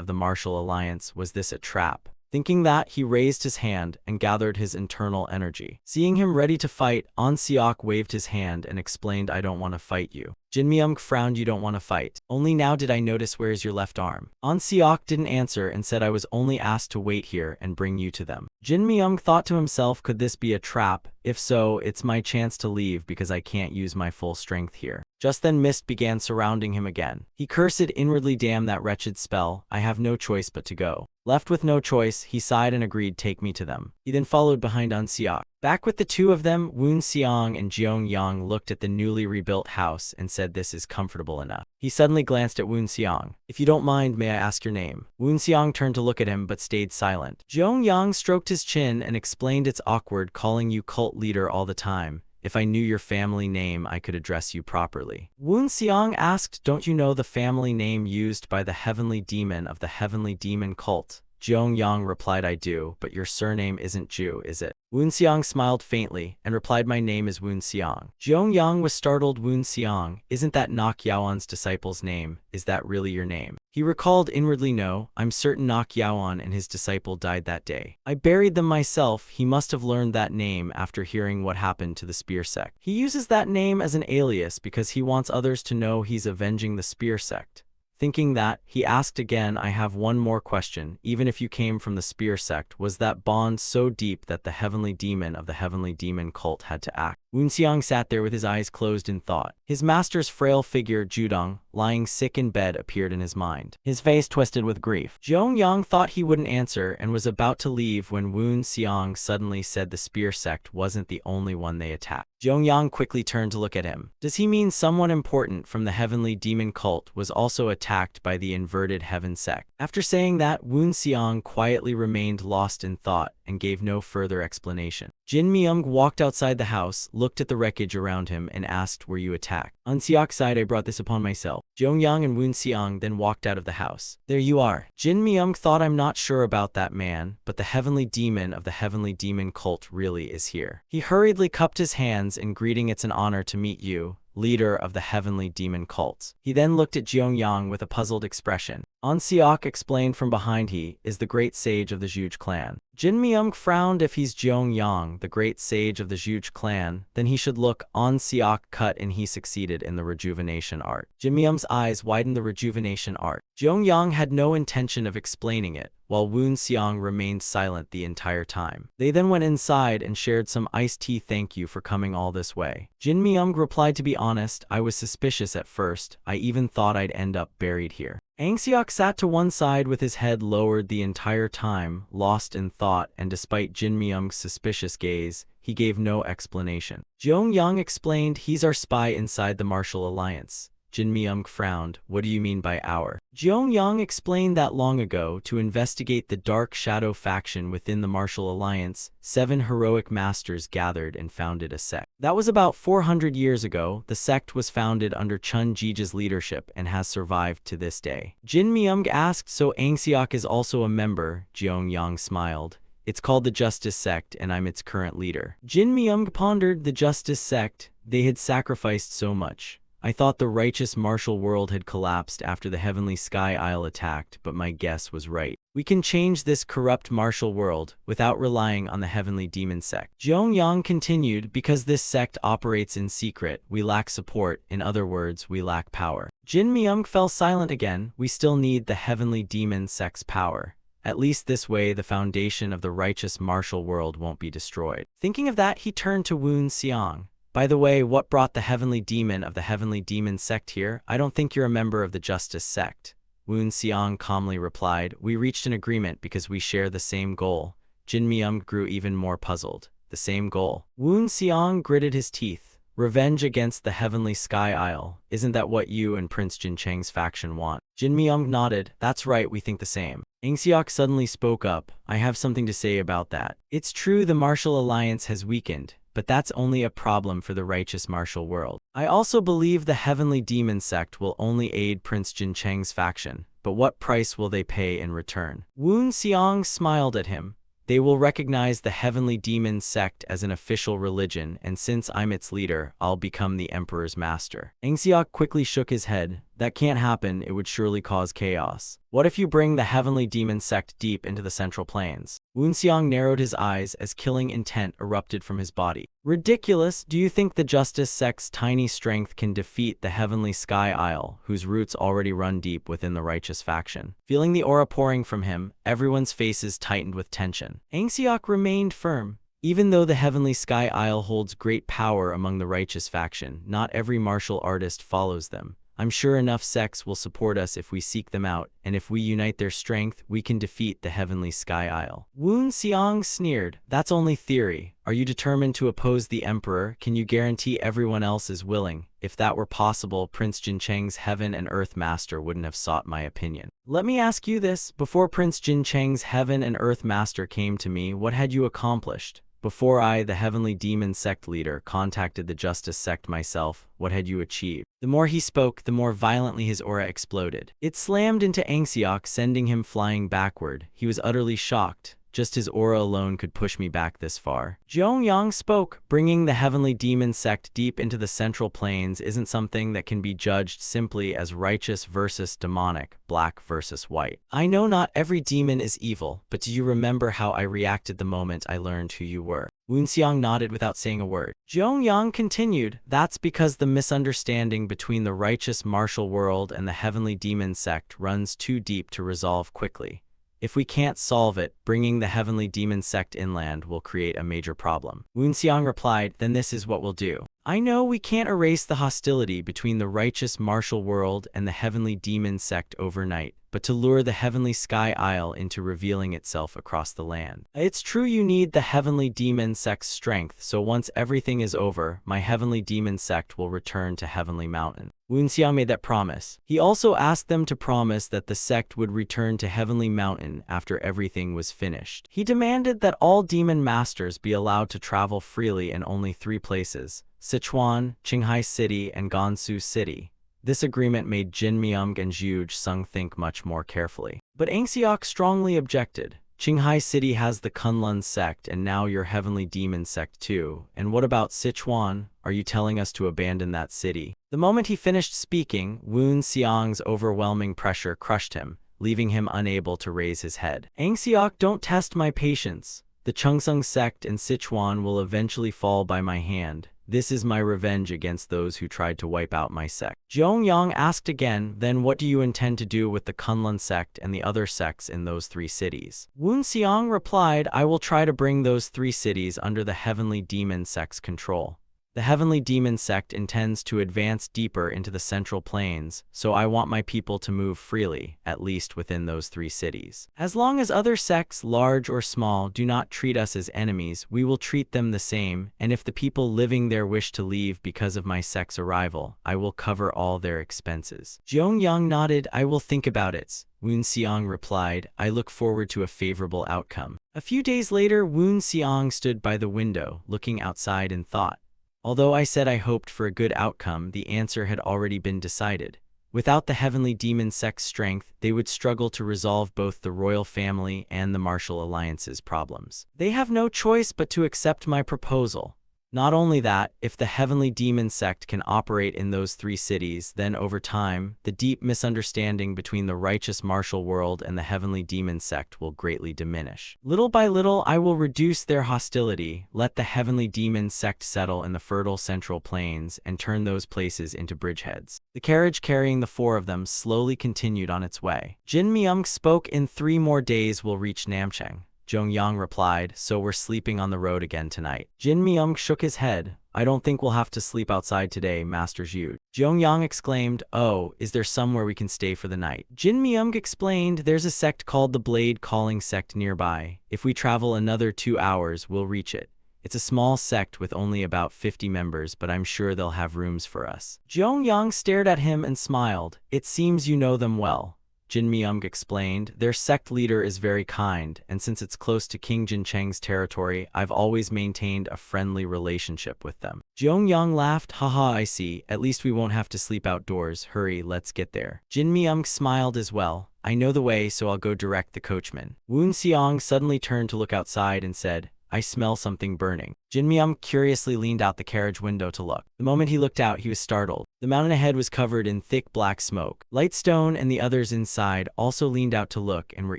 of the Martial Alliance? Was this a trap? Thinking that, he raised his hand and gathered his internal energy. Seeing him ready to fight, An Seok waved his hand and explained, I don't want to fight you. Jin Myung frowned, you don't want to fight. Only now did I notice where is your left arm. An Seok didn't answer and said I was only asked to wait here and bring you to them. Jin Myung thought to himself, could this be a trap? If so, it's my chance to leave because I can't use my full strength here. Just then mist began surrounding him again. He cursed inwardly, damn that wretched spell, I have no choice but to go. Left with no choice, he sighed and agreed, take me to them. He then followed behind An Seok. Back with the two of them, Woon Xiang and Zhong Yang looked at the newly rebuilt house and said this is comfortable enough. He suddenly glanced at Woon Xiang. If you don't mind, may I ask your name? Woon Xiang turned to look at him but stayed silent. Zhong Yang stroked his chin and explained, it's awkward calling you cult leader all the time. If I knew your family name, I could address you properly. Woon Xiang asked, don't you know the family name used by the Heavenly Demon of the Heavenly Demon cult? Zhong Yang replied, I do, but your surname isn't Zhu, is it? Woon Xiang smiled faintly and replied, my name is Woon Xiang. Zhong Yang was startled. Woon Xiang, isn't that Nok Yaoan's disciple's name? Is that really your name? He recalled inwardly, no, I'm certain Nok Yaoan and his disciple died that day. I buried them myself. He must have learned that name after hearing what happened to the Spear Sect. He uses that name as an alias because he wants others to know he's avenging the Spear Sect. Thinking that, he asked again, I have one more question. Even if you came from the Spear Sect, was that bond so deep that the Heavenly Demon of the Heavenly Demon cult had to act? Woon Xiang sat there with his eyes closed in thought. His master's frail figure, Judong, lying sick in bed, appeared in his mind. His face twisted with grief. Zhong Yang thought he wouldn't answer and was about to leave when Woon Xiang suddenly said the Spear Sect wasn't the only one they attacked. Zhong Yang quickly turned to look at him. Does he mean someone important from the Heavenly Demon cult was also attacked by the Inverted Heaven Sect? After saying that, Woon Xiang quietly remained lost in thought and gave no further explanation. Jin Myung walked outside the house, looked at the wreckage around him, and asked, were you attacked? An Seok sighed, I brought this upon myself. Zhong Yang and Woon Xiang then walked out of the house. There you are. Jin Myung thought, I'm not sure about that man, but the Heavenly Demon of the Heavenly Demon cult really is here. He hurriedly cupped his hands in greeting, it's an honor to meet you. leader of the heavenly demon cults. He then looked at Jeongyang with a puzzled expression. An Seok explained from behind, he is the great sage of the Zhuge clan. Jin Myung frowned. If he's Jeongyang, the great sage of the Zhuge clan, then he should look. An Seok cut and he succeeded in the rejuvenation art. Jin Myung's eyes widened. The rejuvenation art. Jeongyang had no intention of explaining it, while Woon Seong remained silent the entire time. They then went inside and shared some iced tea. Thank you for coming all this way. Jin Myung replied, to be honest, I was suspicious at first. I even thought I'd end up buried here. An Seok sat to one side with his head lowered the entire time, lost in thought, and despite Jin Myung's suspicious gaze, he gave no explanation. Jeongyang explained, he's our spy inside the Martial Alliance. Jin Myung frowned. What do you mean by our? Jeongyang explained that long ago, to investigate the Dark Shadow faction within the Martial Alliance, 7 heroic masters gathered and founded a sect. That was about 400 years ago. The sect was founded under Chun Jija's leadership and has survived to this day. Jin Myung asked, so An Seok is also a member? Jeongyang smiled. It's called the Justice Sect and I'm its current leader. Jin Myung pondered. The Justice Sect? They had sacrificed so much. I thought the righteous martial world had collapsed after the Heavenly Sky Isle attacked, but my guess was right. We can change this corrupt martial world without relying on the Heavenly Demon Sect. Jeongyang continued, because this sect operates in secret, we lack support. In other words, we lack power. Jin Myung fell silent again. We still need the Heavenly Demon Sect's power. At least this way the foundation of the righteous martial world won't be destroyed. Thinking of that, he turned to Woon Seong. By the way, what brought the heavenly demon of the Heavenly Demon Sect here? I don't think you're a member of the Justice Sect. Woon Seong calmly replied, we reached an agreement because we share the same goal. Jin Myung grew even more puzzled. The same goal. Woon Seong gritted his teeth. Revenge against the Heavenly Sky Isle. Isn't that what you and Prince Jin Cheng's faction want? Jin Myung nodded. That's right, we think the same. An Seok suddenly spoke up. I have something to say about that. It's true the Martial Alliance has weakened, but that's only a problem for the righteous martial world. I also believe the Heavenly Demon Sect will only aid Prince Jin Cheng's faction, but what price will they pay in return? Woon Seong smiled at him. They will recognize the Heavenly Demon Sect as an official religion, and since I'm its leader, I'll become the Emperor's master. An Seok quickly shook his head. That can't happen, it would surely cause chaos. What if you bring the Heavenly Demon Sect deep into the Central Plains? Woon Seong narrowed his eyes as killing intent erupted from his body. Ridiculous! Do you think the Justice Sect's tiny strength can defeat the Heavenly Sky Isle, whose roots already run deep within the righteous faction? Feeling the aura pouring from him, everyone's faces tightened with tension. An Seok remained firm. Even though the Heavenly Sky Isle holds great power among the righteous faction, not every martial artist follows them. I'm sure enough sects will support us if we seek them out, and if we unite their strength, we can defeat the Heavenly Sky Isle. Woon Seong sneered. That's only theory. Are you determined to oppose the Emperor? Can you guarantee everyone else is willing? If that were possible, Prince Jin Cheng's Heaven and Earth Master wouldn't have sought my opinion. Let me ask you this. Before Prince Jin Cheng's Heaven and Earth Master came to me, what had you accomplished? Before I, the Heavenly Demon Sect leader, contacted the Justice Sect myself, what had you achieved? The more he spoke, the more violently his aura exploded. It slammed into An Seok, sending him flying backward. He was utterly shocked. Just his aura alone could push me back this far. Jeongyang spoke. Bringing the Heavenly Demon Sect deep into the Central Plains isn't something that can be judged simply as righteous versus demonic, black versus white. I know not every demon is evil, but do you remember how I reacted the moment I learned who you were? Woon Seong nodded without saying a word. Jeongyang continued, that's because the misunderstanding between the righteous martial world and the Heavenly Demon Sect runs too deep to resolve quickly. If we can't solve it, bringing the Heavenly Demon Sect inland will create a major problem. Woon Seong replied, then this is what we'll do. I know we can't erase the hostility between the righteous martial world and the Heavenly Demon Sect overnight, but to lure the Heavenly Sky Isle into revealing itself across the land. It's true you need the Heavenly Demon Sect's strength, so once everything is over, my Heavenly Demon Sect will return to Heavenly Mountain. Woon Seong made that promise. He also asked them to promise that the sect would return to Heavenly Mountain after everything was finished. He demanded that all demon masters be allowed to travel freely in only 3 places: Sichuan, Qinghai City, and Gansu City. This agreement made Jin Myung and Zhuge Sung think much more carefully. But An Seok strongly objected. Qinghai City has the Kunlun sect and now your heavenly demon sect too. And what about Sichuan? Are you telling us to abandon that city? The moment he finished speaking, Wu Xiang's overwhelming pressure crushed him, leaving him unable to raise his head. Angxiok, don't test my patience. The Chengsung sect and Sichuan will eventually fall by my hand. This is my revenge against those who tried to wipe out my sect. Zhongyang asked again, then what do you intend to do with the Kunlun sect and the other sects in those 3 cities? Wu Xiang replied, I will try to bring those 3 cities under the heavenly demon sect's control. The heavenly demon sect intends to advance deeper into the central plains, so I want my people to move freely, at least within those 3 cities. As long as other sects, large or small, do not treat us as enemies, we will treat them the same, and if the people living there wish to leave because of my sect's arrival, I will cover all their expenses. Zhongyang nodded, I will think about it. Wu Xiang replied, I look forward to a favorable outcome. A few days later, Wu Xiang stood by the window, looking outside in thought. Although I said I hoped for a good outcome, the answer had already been decided. Without the heavenly demon sect's strength, they would struggle to resolve both the royal family and the martial alliance's problems. They have no choice but to accept my proposal. Not only that, if the heavenly demon sect can operate in those 3 cities, then over time, the deep misunderstanding between the righteous martial world and the heavenly demon sect will greatly diminish. Little by little, I will reduce their hostility, let the heavenly demon sect settle in the fertile central plains, and turn those places into bridgeheads. The carriage carrying the 4 of them slowly continued on its way. Jin Myung spoke, in 3 more days we'll reach Namcheng. Zhongyang replied, so we're sleeping on the road again tonight. Jin Myung shook his head. I don't think we'll have to sleep outside today, Master Zhu. Zhongyang exclaimed, oh, is there somewhere we can stay for the night? Jin Myung explained, there's a sect called the Blade Calling Sect nearby. If we travel another 2 hours, we'll reach it. It's a small sect with only about 50 members, but I'm sure they'll have rooms for us. Zhongyang stared at him and smiled. It seems you know them well. Jin Myung explained, their sect leader is very kind, and since it's close to King Jincheng's territory, I've always maintained a friendly relationship with them. Zhongyang laughed, haha, I see, at least we won't have to sleep outdoors, hurry, let's get there. Jin Myung smiled as well, I know the way, so I'll go direct the coachman. Wu Xiang suddenly turned to look outside and said, I smell something burning. Jin Myung curiously leaned out the carriage window to look. The moment he looked out, he was startled. The mountain ahead was covered in thick black smoke. Lightstone and the others inside also leaned out to look and were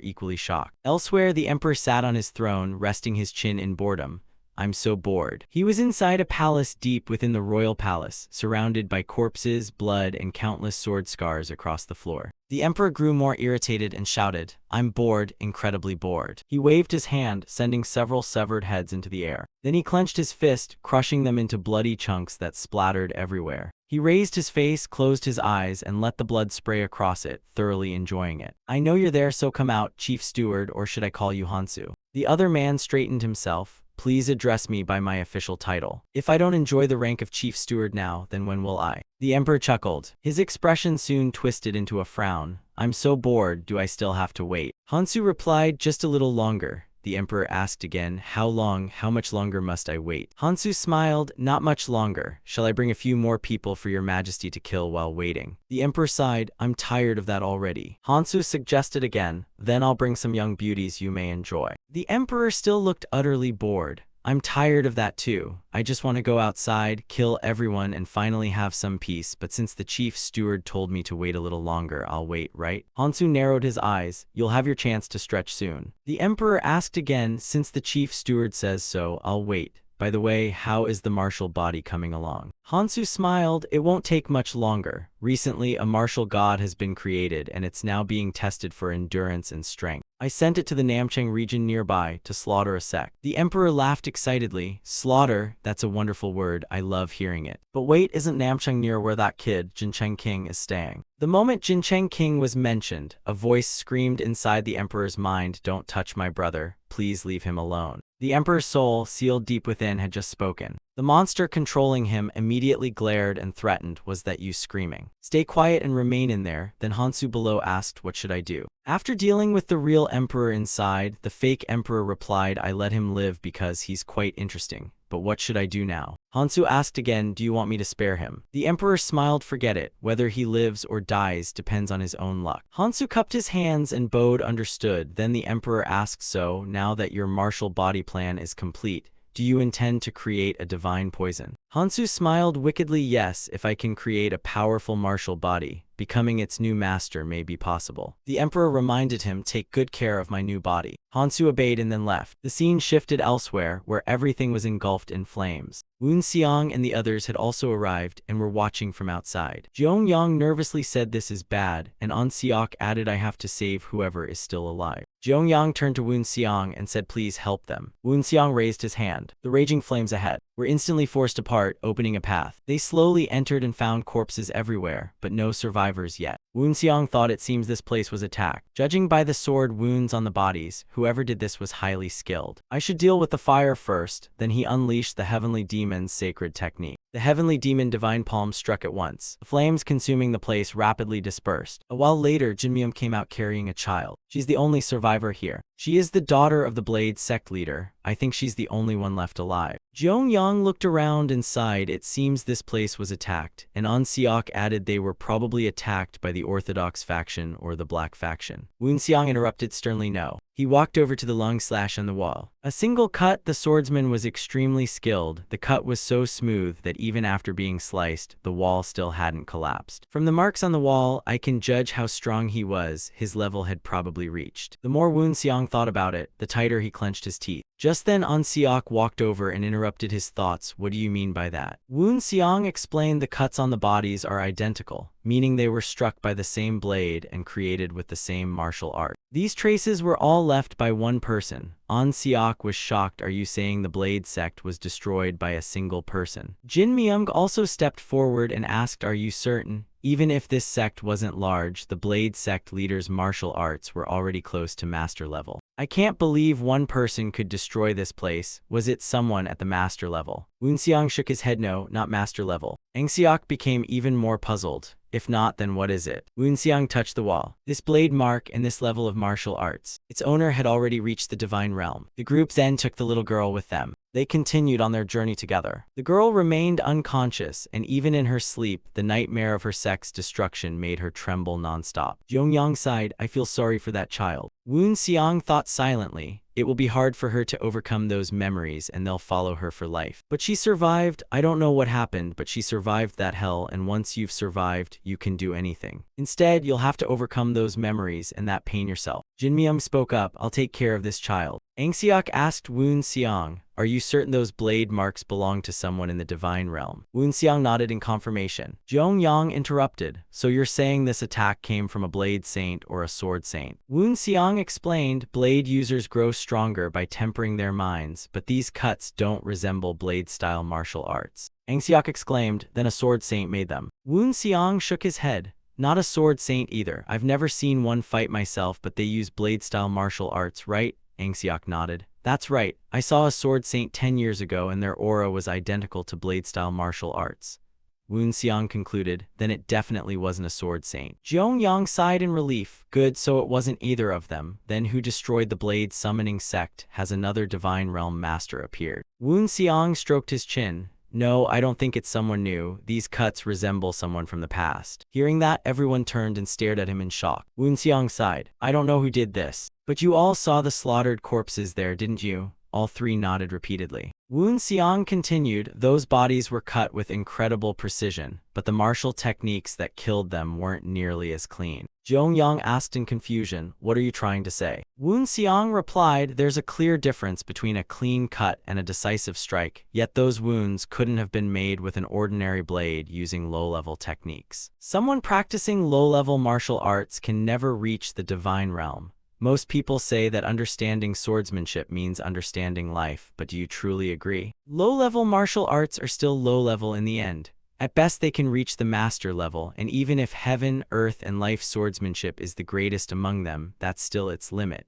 equally shocked. Elsewhere, the emperor sat on his throne, resting his chin in boredom. I'm so bored. He was inside a palace deep within the royal palace, surrounded by corpses, blood, and countless sword scars across the floor. The emperor grew more irritated and shouted, I'm bored, incredibly bored. He waved his hand, sending several severed heads into the air. Then he clenched his fist, crushing them into bloody chunks that splattered everywhere. He raised his face, closed his eyes, and let the blood spray across it, thoroughly enjoying it. I know you're there, so come out, Chief Steward, or should I call you Hansu? The other man straightened himself. Please address me by my official title. If I don't enjoy the rank of Chief Steward now, then when will I? The emperor chuckled. His expression soon twisted into a frown. I'm so bored, do I still have to wait? Hansu replied, just a little longer. The emperor asked again, how long, how much longer must I wait? Hansu smiled, not much longer. Shall I bring a few more people for your majesty to kill while waiting? The emperor sighed, I'm tired of that already. Hansu suggested again, then I'll bring some young beauties you may enjoy. The emperor still looked utterly bored. I'm tired of that too. I just want to go outside, kill everyone, and finally have some peace, but since the chief steward told me to wait a little longer, I'll wait, right? Hansu narrowed his eyes. You'll have your chance to stretch soon. The emperor asked again, since the chief steward says so, I'll wait. By the way, how is the martial body coming along? Hansu smiled, it won't take much longer. Recently, a martial god has been created, and it's now being tested for endurance and strength. I sent it to the Namcheng region nearby to slaughter a sect. The emperor laughed excitedly. Slaughter, that's a wonderful word, I love hearing it. But wait, isn't Namcheng near where that kid, Jincheng King, is staying? The moment Jincheng King was mentioned, a voice screamed inside the emperor's mind, don't touch my brother, please leave him alone. The emperor's soul, sealed deep within, had just spoken. The monster controlling him immediately glared and threatened, was that you screaming? Stay quiet and remain in there. Then Hansu below asked, what should I do? After dealing with the real emperor inside, the fake emperor replied, I let him live because he's quite interesting. but what should I do now? Hansu asked again, do you want me to spare him? The emperor smiled, forget it. Whether he lives or dies depends on his own luck. Hansu cupped his hands and bowed, understood. Then the emperor asked, so, now that your martial body plan is complete, do you intend to create a divine poison? Hansu smiled wickedly, yes, if I can create a powerful martial body, becoming its new master may be possible. The emperor reminded him, take good care of my new body. Hansu obeyed and then left. The scene shifted elsewhere, where everything was engulfed in flames. Woon Xiang and the others had also arrived and were watching from outside. Jiang Yang nervously said this is bad, and An Siok added I have to save whoever is still alive. Jiang Yang turned to Woon Xiang and said please help them. Woon Xiang raised his hand. The raging flames ahead were instantly forced apart, opening a path. They slowly entered and found corpses everywhere, but no survivors yet. Woon Xiang thought it seems this place was attacked. Judging by the sword wounds on the bodies, whoever did this was highly skilled. I should deal with the fire first. Then he unleashed the heavenly demon's sacred technique. The heavenly demon divine palm struck at once. The flames consuming the place rapidly dispersed. A while later, Jinmyeom came out carrying a child. She's the only survivor here. She is the daughter of the Blade sect leader. I think she's the only one left alive. Jiang Yang looked around and sighed. It seems this place was attacked, and An Siok added they were probably attacked by the Orthodox faction or the Black faction. Woon Xiang interrupted sternly, no. He walked over to the long slash on the wall. A single cut. The swordsman was extremely skilled. The cut was so smooth that even after being sliced, the wall still hadn't collapsed. From the marks on the wall, I can judge how strong he was. His level had probably reached. The more Woon Xiang thought about it, the tighter he clenched his teeth. Just then An Siok walked over and interrupted his thoughts. What do you mean by that? Woon Xiang explained the cuts on the bodies are identical, meaning they were struck by the same blade and created with the same martial art. These traces were all left by one person. An Siok was shocked. Are you saying the Blade sect was destroyed by a single person? Jin Myung also stepped forward and asked, are you certain? Even if this sect wasn't large, the Blade sect leader's martial arts were already close to master level. I can't believe one person could destroy this place. Was it someone at the master level? Woon Xiang shook his head, no, not master level. An Siok became even more puzzled. If not, then what is it? Woon Xiang touched the wall. This blade mark and this level of martial arts. Its owner had already reached the divine realm. The group then took the little girl with them. They continued on their journey together. The girl remained unconscious, and even in her sleep, the nightmare of her sect's destruction made her tremble nonstop. Jiang Yang sighed, I feel sorry for that child. Woon Xiang thought silently. It will be hard for her to overcome those memories and they'll follow her for life. But she survived. I don't know what happened, but she survived that hell, and once you've survived, you can do anything. Instead, you'll have to overcome those memories and that pain yourself. Jin Myung spoke up, I'll take care of this child. An Siok asked Woon Xiang, are you certain those blade marks belong to someone in the divine realm? Woon Xiang nodded in confirmation. Jiang Yang interrupted, so you're saying this attack came from a blade saint or a sword saint? Woon Xiang explained, blade users grow stronger by tempering their minds, but these cuts don't resemble blade-style martial arts. An Siok exclaimed, then a sword saint made them. Woon Xiang shook his head. Not a sword saint either. I've never seen one fight myself, but they use blade-style martial arts, right? An Siok nodded. That's right. I saw a sword saint 10 years ago and their aura was identical to blade-style martial arts. Woon Xiang concluded, then it definitely wasn't a sword saint. Jiang Yang sighed in relief. Good, so it wasn't either of them. Then who destroyed the blade summoning sect? Has another divine realm master appeared? Woon Xiang stroked his chin. No, I don't think it's someone new. These cuts resemble someone from the past. Hearing that, everyone turned and stared at him in shock. Woon Xiang sighed. I don't know who did this. But you all saw the slaughtered corpses there, didn't you? All three nodded repeatedly. Woon Xiang continued, those bodies were cut with incredible precision, but the martial techniques that killed them weren't nearly as clean. Jiang Yang asked in confusion, what are you trying to say? Woon Xiang replied, there's a clear difference between a clean cut and a decisive strike, yet those wounds couldn't have been made with an ordinary blade using low-level techniques. Someone practicing low-level martial arts can never reach the divine realm. Most people say that understanding swordsmanship means understanding life, but do you truly agree? Low-level martial arts are still low-level in the end. At best they can reach the master level, and even if heaven, earth, and life swordsmanship is the greatest among them, that's still its limit.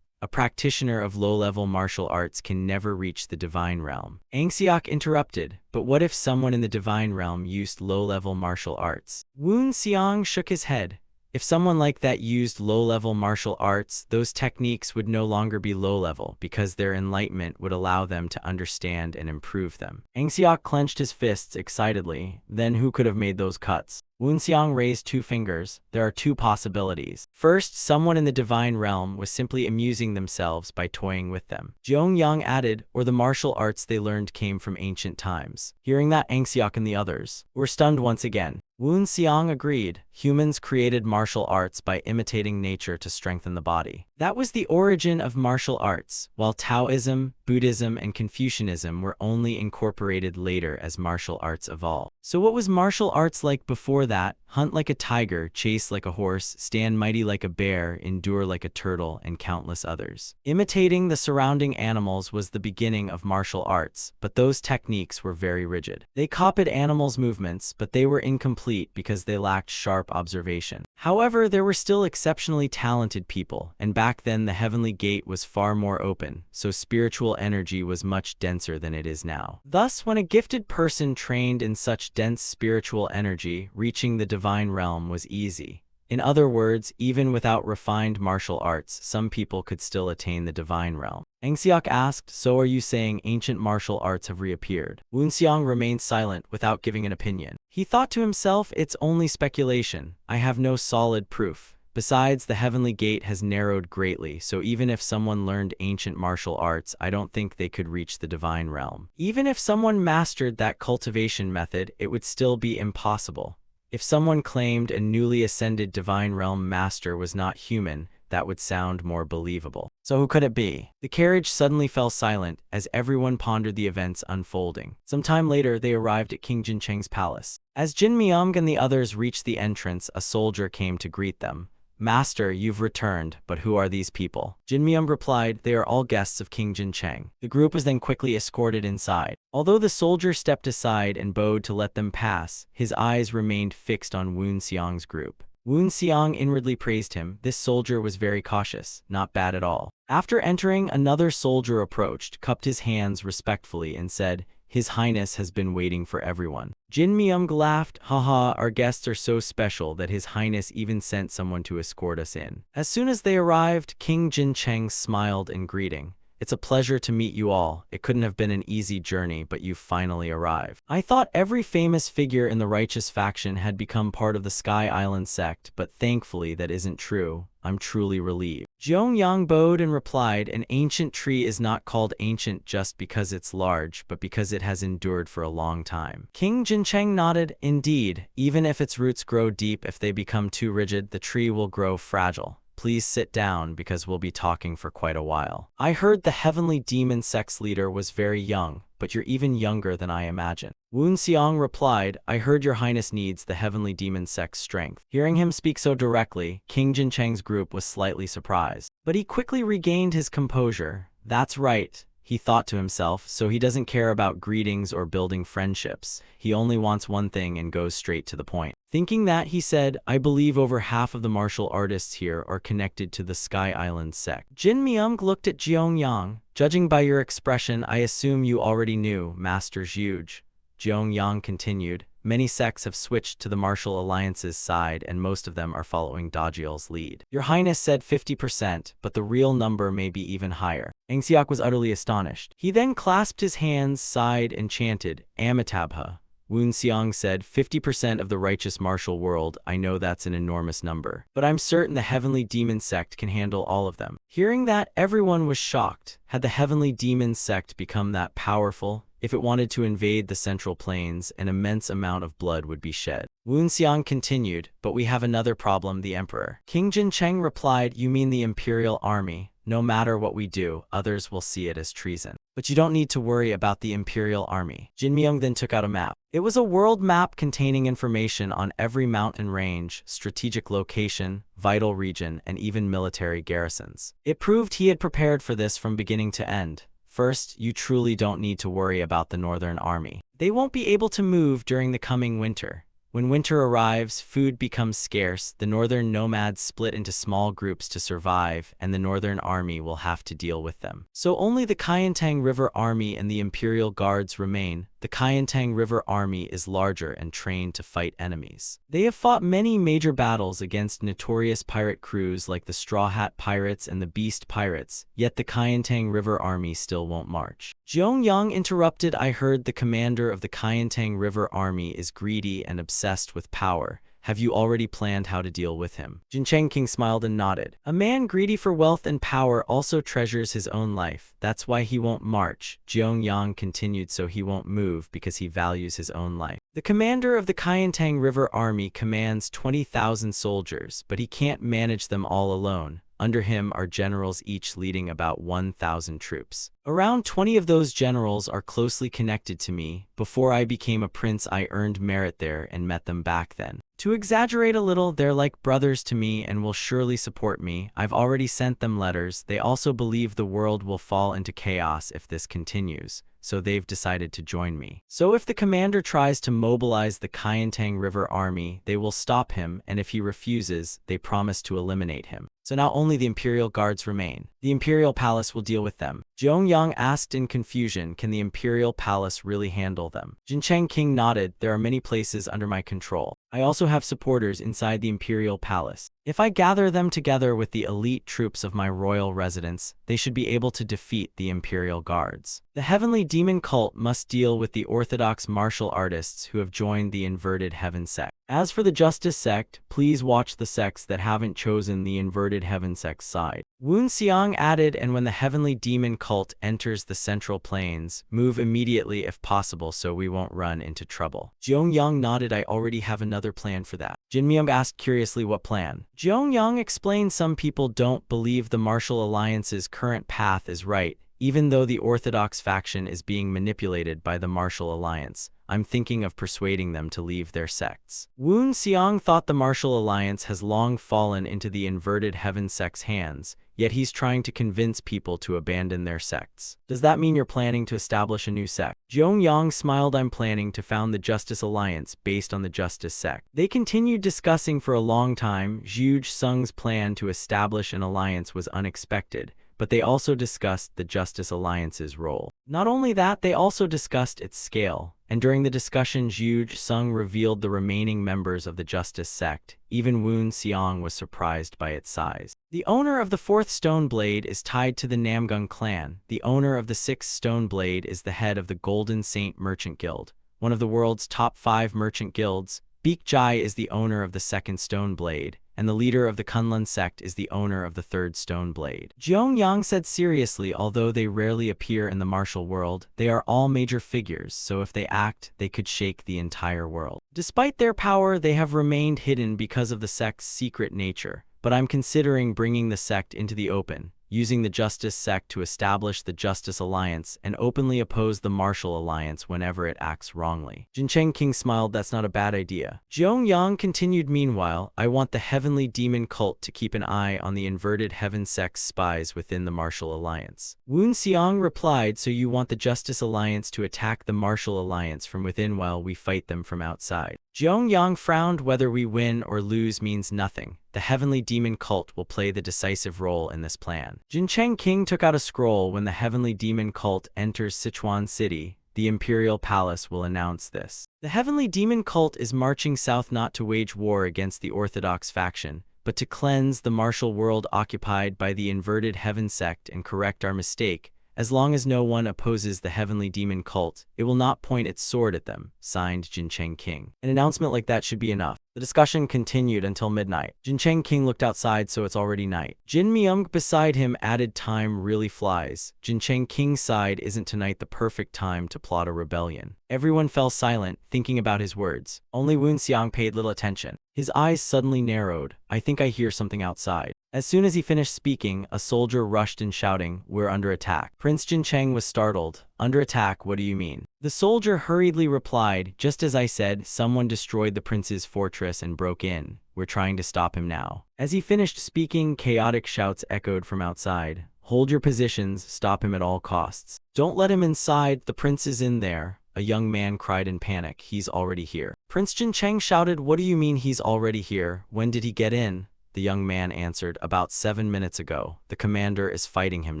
A practitioner of low-level martial arts can never reach the divine realm. An Siok interrupted, but what if someone in the divine realm used low-level martial arts? Woon Xiang shook his head. If someone like that used low-level martial arts, those techniques would no longer be low-level because their enlightenment would allow them to understand and improve them. Angsiok clenched his fists excitedly. Then who could have made those cuts? Woonseong raised 2 fingers. There are 2 possibilities. First, someone in the divine realm was simply amusing themselves by toying with them. Jeongyang added, or the martial arts they learned came from ancient times. Hearing that, Angsiok and the others were stunned once again. Woonseong agreed. Humans created martial arts by imitating nature to strengthen the body. That was the origin of martial arts, while Taoism, Buddhism, and Confucianism were only incorporated later as martial arts evolved. So what was martial arts like before that? Hunt like a tiger, chase like a horse, stand mighty like a bear, endure like a turtle, and countless others. Imitating the surrounding animals was the beginning of martial arts, but those techniques were very rigid. They copied animals' movements, but they were incomplete because they lacked sharp observation. However, there were still exceptionally talented people, and back then the heavenly gate was far more open, so spiritual energy was much denser than it is now. Thus, when a gifted person trained in such dense spiritual energy, reaching the divine realm was easy. In other words, even without refined martial arts, some people could still attain the divine realm. Angsiok asked, so are you saying ancient martial arts have reappeared? Woonseong remained silent without giving an opinion. He thought to himself, it's only speculation. I have no solid proof. Besides, the heavenly gate has narrowed greatly, so even if someone learned ancient martial arts, I don't think they could reach the divine realm. Even if someone mastered that cultivation method, it would still be impossible. If someone claimed a newly ascended divine realm master was not human, that would sound more believable. So who could it be? The carriage suddenly fell silent as everyone pondered the events unfolding. Some time later, they arrived at King Jincheng's palace. As Jin Myung and the others reached the entrance, a soldier came to greet them. Master, you've returned, but who are these people? Jin Myung replied, they are all guests of King Jincheng. The group was then quickly escorted inside. Although the soldier stepped aside and bowed to let them pass, his eyes remained fixed on Woonseong's group. Woonseong inwardly praised him. This soldier was very cautious, not bad at all. After entering, another soldier approached, cupped his hands respectfully, and said, His Highness has been waiting for everyone. Jin Myung laughed, haha, our guests are so special that His Highness even sent someone to escort us in. As soon as they arrived, King Jincheng smiled in greeting. It's a pleasure to meet you all. It couldn't have been an easy journey, but you've finally arrived. I thought every famous figure in the righteous faction had become part of the Sky Island sect, but thankfully that isn't true. I'm truly relieved. Jeongyang bowed and replied, an ancient tree is not called ancient just because it's large, but because it has endured for a long time. King Jincheng nodded, indeed, even if its roots grow deep, if they become too rigid, the tree will grow fragile. Please sit down because we'll be talking for quite a while. I heard the heavenly demon sect's leader was very young, but you're even younger than I imagined. Woonseong replied, I heard your highness needs the heavenly demon sect's strength. Hearing him speak so directly, King Jincheng's group was slightly surprised. But he quickly regained his composure. That's right, he thought to himself, so he doesn't care about greetings or building friendships. He only wants one thing and goes straight to the point. Thinking that, he said, I believe over half of the martial artists here are connected to the Sky Island sect. Jin Myung looked at Jeongyang. Judging by your expression, I assume you already knew, Master Zhuge. Jeongyang continued, many sects have switched to the martial alliance's side and most of them are following Dajiel's lead. Your Highness said 50%, but the real number may be even higher. Angsiok was utterly astonished. He then clasped his hands, sighed, and chanted, Amitabha. Woonseong said, 50% of the righteous martial world, I know that's an enormous number. But I'm certain the heavenly demon sect can handle all of them. Hearing that, everyone was shocked. Had the heavenly demon sect become that powerful? If it wanted to invade the Central Plains, an immense amount of blood would be shed. Woonseong continued, but we have another problem, the emperor. King Jincheng replied, you mean the imperial army? No matter what we do, others will see it as treason. But you don't need to worry about the imperial army. Jin Myung then took out a map. It was a world map containing information on every mountain range, strategic location, vital region, and even military garrisons. It proved he had prepared for this from beginning to end. First, you truly don't need to worry about the Northern Army. They won't be able to move during the coming winter. When winter arrives, food becomes scarce, the northern nomads split into small groups to survive, and the Northern Army will have to deal with them. So only the Kayentang River Army and the Imperial Guards remain. The the Kayentang River Army is larger and trained to fight enemies. They have fought many major battles against notorious pirate crews like the Straw Hat Pirates and the Beast Pirates, yet the Kayentang River Army still won't march. Jeongyang interrupted. I heard the commander of the Kayentang River Army is greedy and obsessed with power. Have you already planned how to deal with him? Jin Chengqing smiled and nodded. A man greedy for wealth and power also treasures his own life. That's why he won't march. Jeongyang continued. So he won't move because he values his own life. The commander of the Kayentang River Army commands 20,000 soldiers, but he can't manage them all alone. Under him are generals each leading about 1,000 troops. Around 20 of those generals are closely connected to me. Before I became a prince, I earned merit there and met them back then. To exaggerate a little, they're like brothers to me and will surely support me. I've already sent them letters. They also believe the world will fall into chaos if this continues, so they've decided to join me. So if the commander tries to mobilize the Kayentang River Army, they will stop him, and if he refuses, they promise to eliminate him. So now only the Imperial Guards remain. The Imperial Palace will deal with them. Jeongyang asked in confusion, can the Imperial Palace really handle them? Jin Chengqing nodded. There are many places under my control. I also have supporters inside the Imperial Palace. If I gather them together with the elite troops of my royal residence, they should be able to defeat the Imperial Guards. The Heavenly Demon Cult must deal with the orthodox martial artists who have joined the Inverted Heaven sect. As for the Justice sect, please watch the sects that haven't chosen the Inverted Heaven sect's side. Woon Xiang added, and when the Heavenly Demon Cult enters the Central Plains, move immediately if possible so we won't run into trouble. Jeongyang nodded. I already have another plan for that. Jin Myung asked curiously, what plan? Jeongyang explained, some people don't believe the Martial Alliance's current path is right, even though the Orthodox faction is being manipulated by the Martial Alliance. I'm thinking of persuading them to leave their sects. Woon Xiang thought the Martial Alliance has long fallen into the Inverted Heaven sect's hands, yet he's trying to convince people to abandon their sects. Does that mean you're planning to establish a new sect? Jeongyang smiled. I'm planning to found the Justice Alliance based on the Justice sect. They continued discussing for a long time. Zhuge Sung's plan to establish an alliance was unexpected, but they also discussed the Justice Alliance's role. Not only that, they also discussed its scale, and during the discussion Zhuge Sung revealed the remaining members of the Justice sect. Even Woon Xiang was surprised by its size. The owner of the 4th Stone Blade is tied to the Namgung clan. The owner of the 6th Stone Blade is the head of the Golden Saint Merchant Guild, one of the world's top 5 merchant guilds. Baek Jai is the owner of the 2nd Stone Blade, and the leader of the Kunlun sect is the owner of the 3rd Stone Blade. Jeongyang said seriously, although they rarely appear in the martial world, they are all major figures, so if they act, they could shake the entire world. Despite their power, they have remained hidden because of the sect's secret nature, but I'm considering bringing the sect into the open, using the Justice sect to establish the Justice Alliance and openly oppose the Martial Alliance whenever it acts wrongly. Jin Chengqing smiled. That's not a bad idea. Jeongyang continued, meanwhile, I want the Heavenly Demon Cult to keep an eye on the Inverted Heaven sect's spies within the Martial Alliance. Woon Xiang replied, so you want the Justice Alliance to attack the Martial Alliance from within while we fight them from outside. Jeongyang frowned. Whether we win or lose means nothing. The Heavenly Demon Cult will play the decisive role in this plan. Jin Chengqing took out a scroll. When the Heavenly Demon Cult enters Sichuan City, the Imperial Palace will announce this. The Heavenly Demon Cult is marching south not to wage war against the Orthodox faction, but to cleanse the martial world occupied by the Inverted Heaven sect and correct our mistake. As long as no one opposes the Heavenly Demon Cult, it will not point its sword at them. Signed, Jin Chengqing. An announcement like that should be enough. The discussion continued until midnight. Jin Chengqing looked outside, so it's already night. Jin Myung beside him added, time really flies. Jin Chengqing sighed, isn't tonight the perfect time to plot a rebellion? Everyone fell silent, thinking about his words. Only Woon Xiang paid little attention. His eyes suddenly narrowed. I think I hear something outside. As soon as he finished speaking, a soldier rushed in shouting, we're under attack. Prince Jin Cheng was startled. Under attack, what do you mean? The soldier hurriedly replied, just as I said, someone destroyed the prince's fortress and broke in. We're trying to stop him now. As he finished speaking, chaotic shouts echoed from outside. Hold your positions, stop him at all costs. Don't let him inside, the prince is in there. A young man cried in panic, he's already here. Prince Jin Cheng shouted, what do you mean he's already here? When did he get in? the young man answered. About 7 minutes ago. The commander is fighting him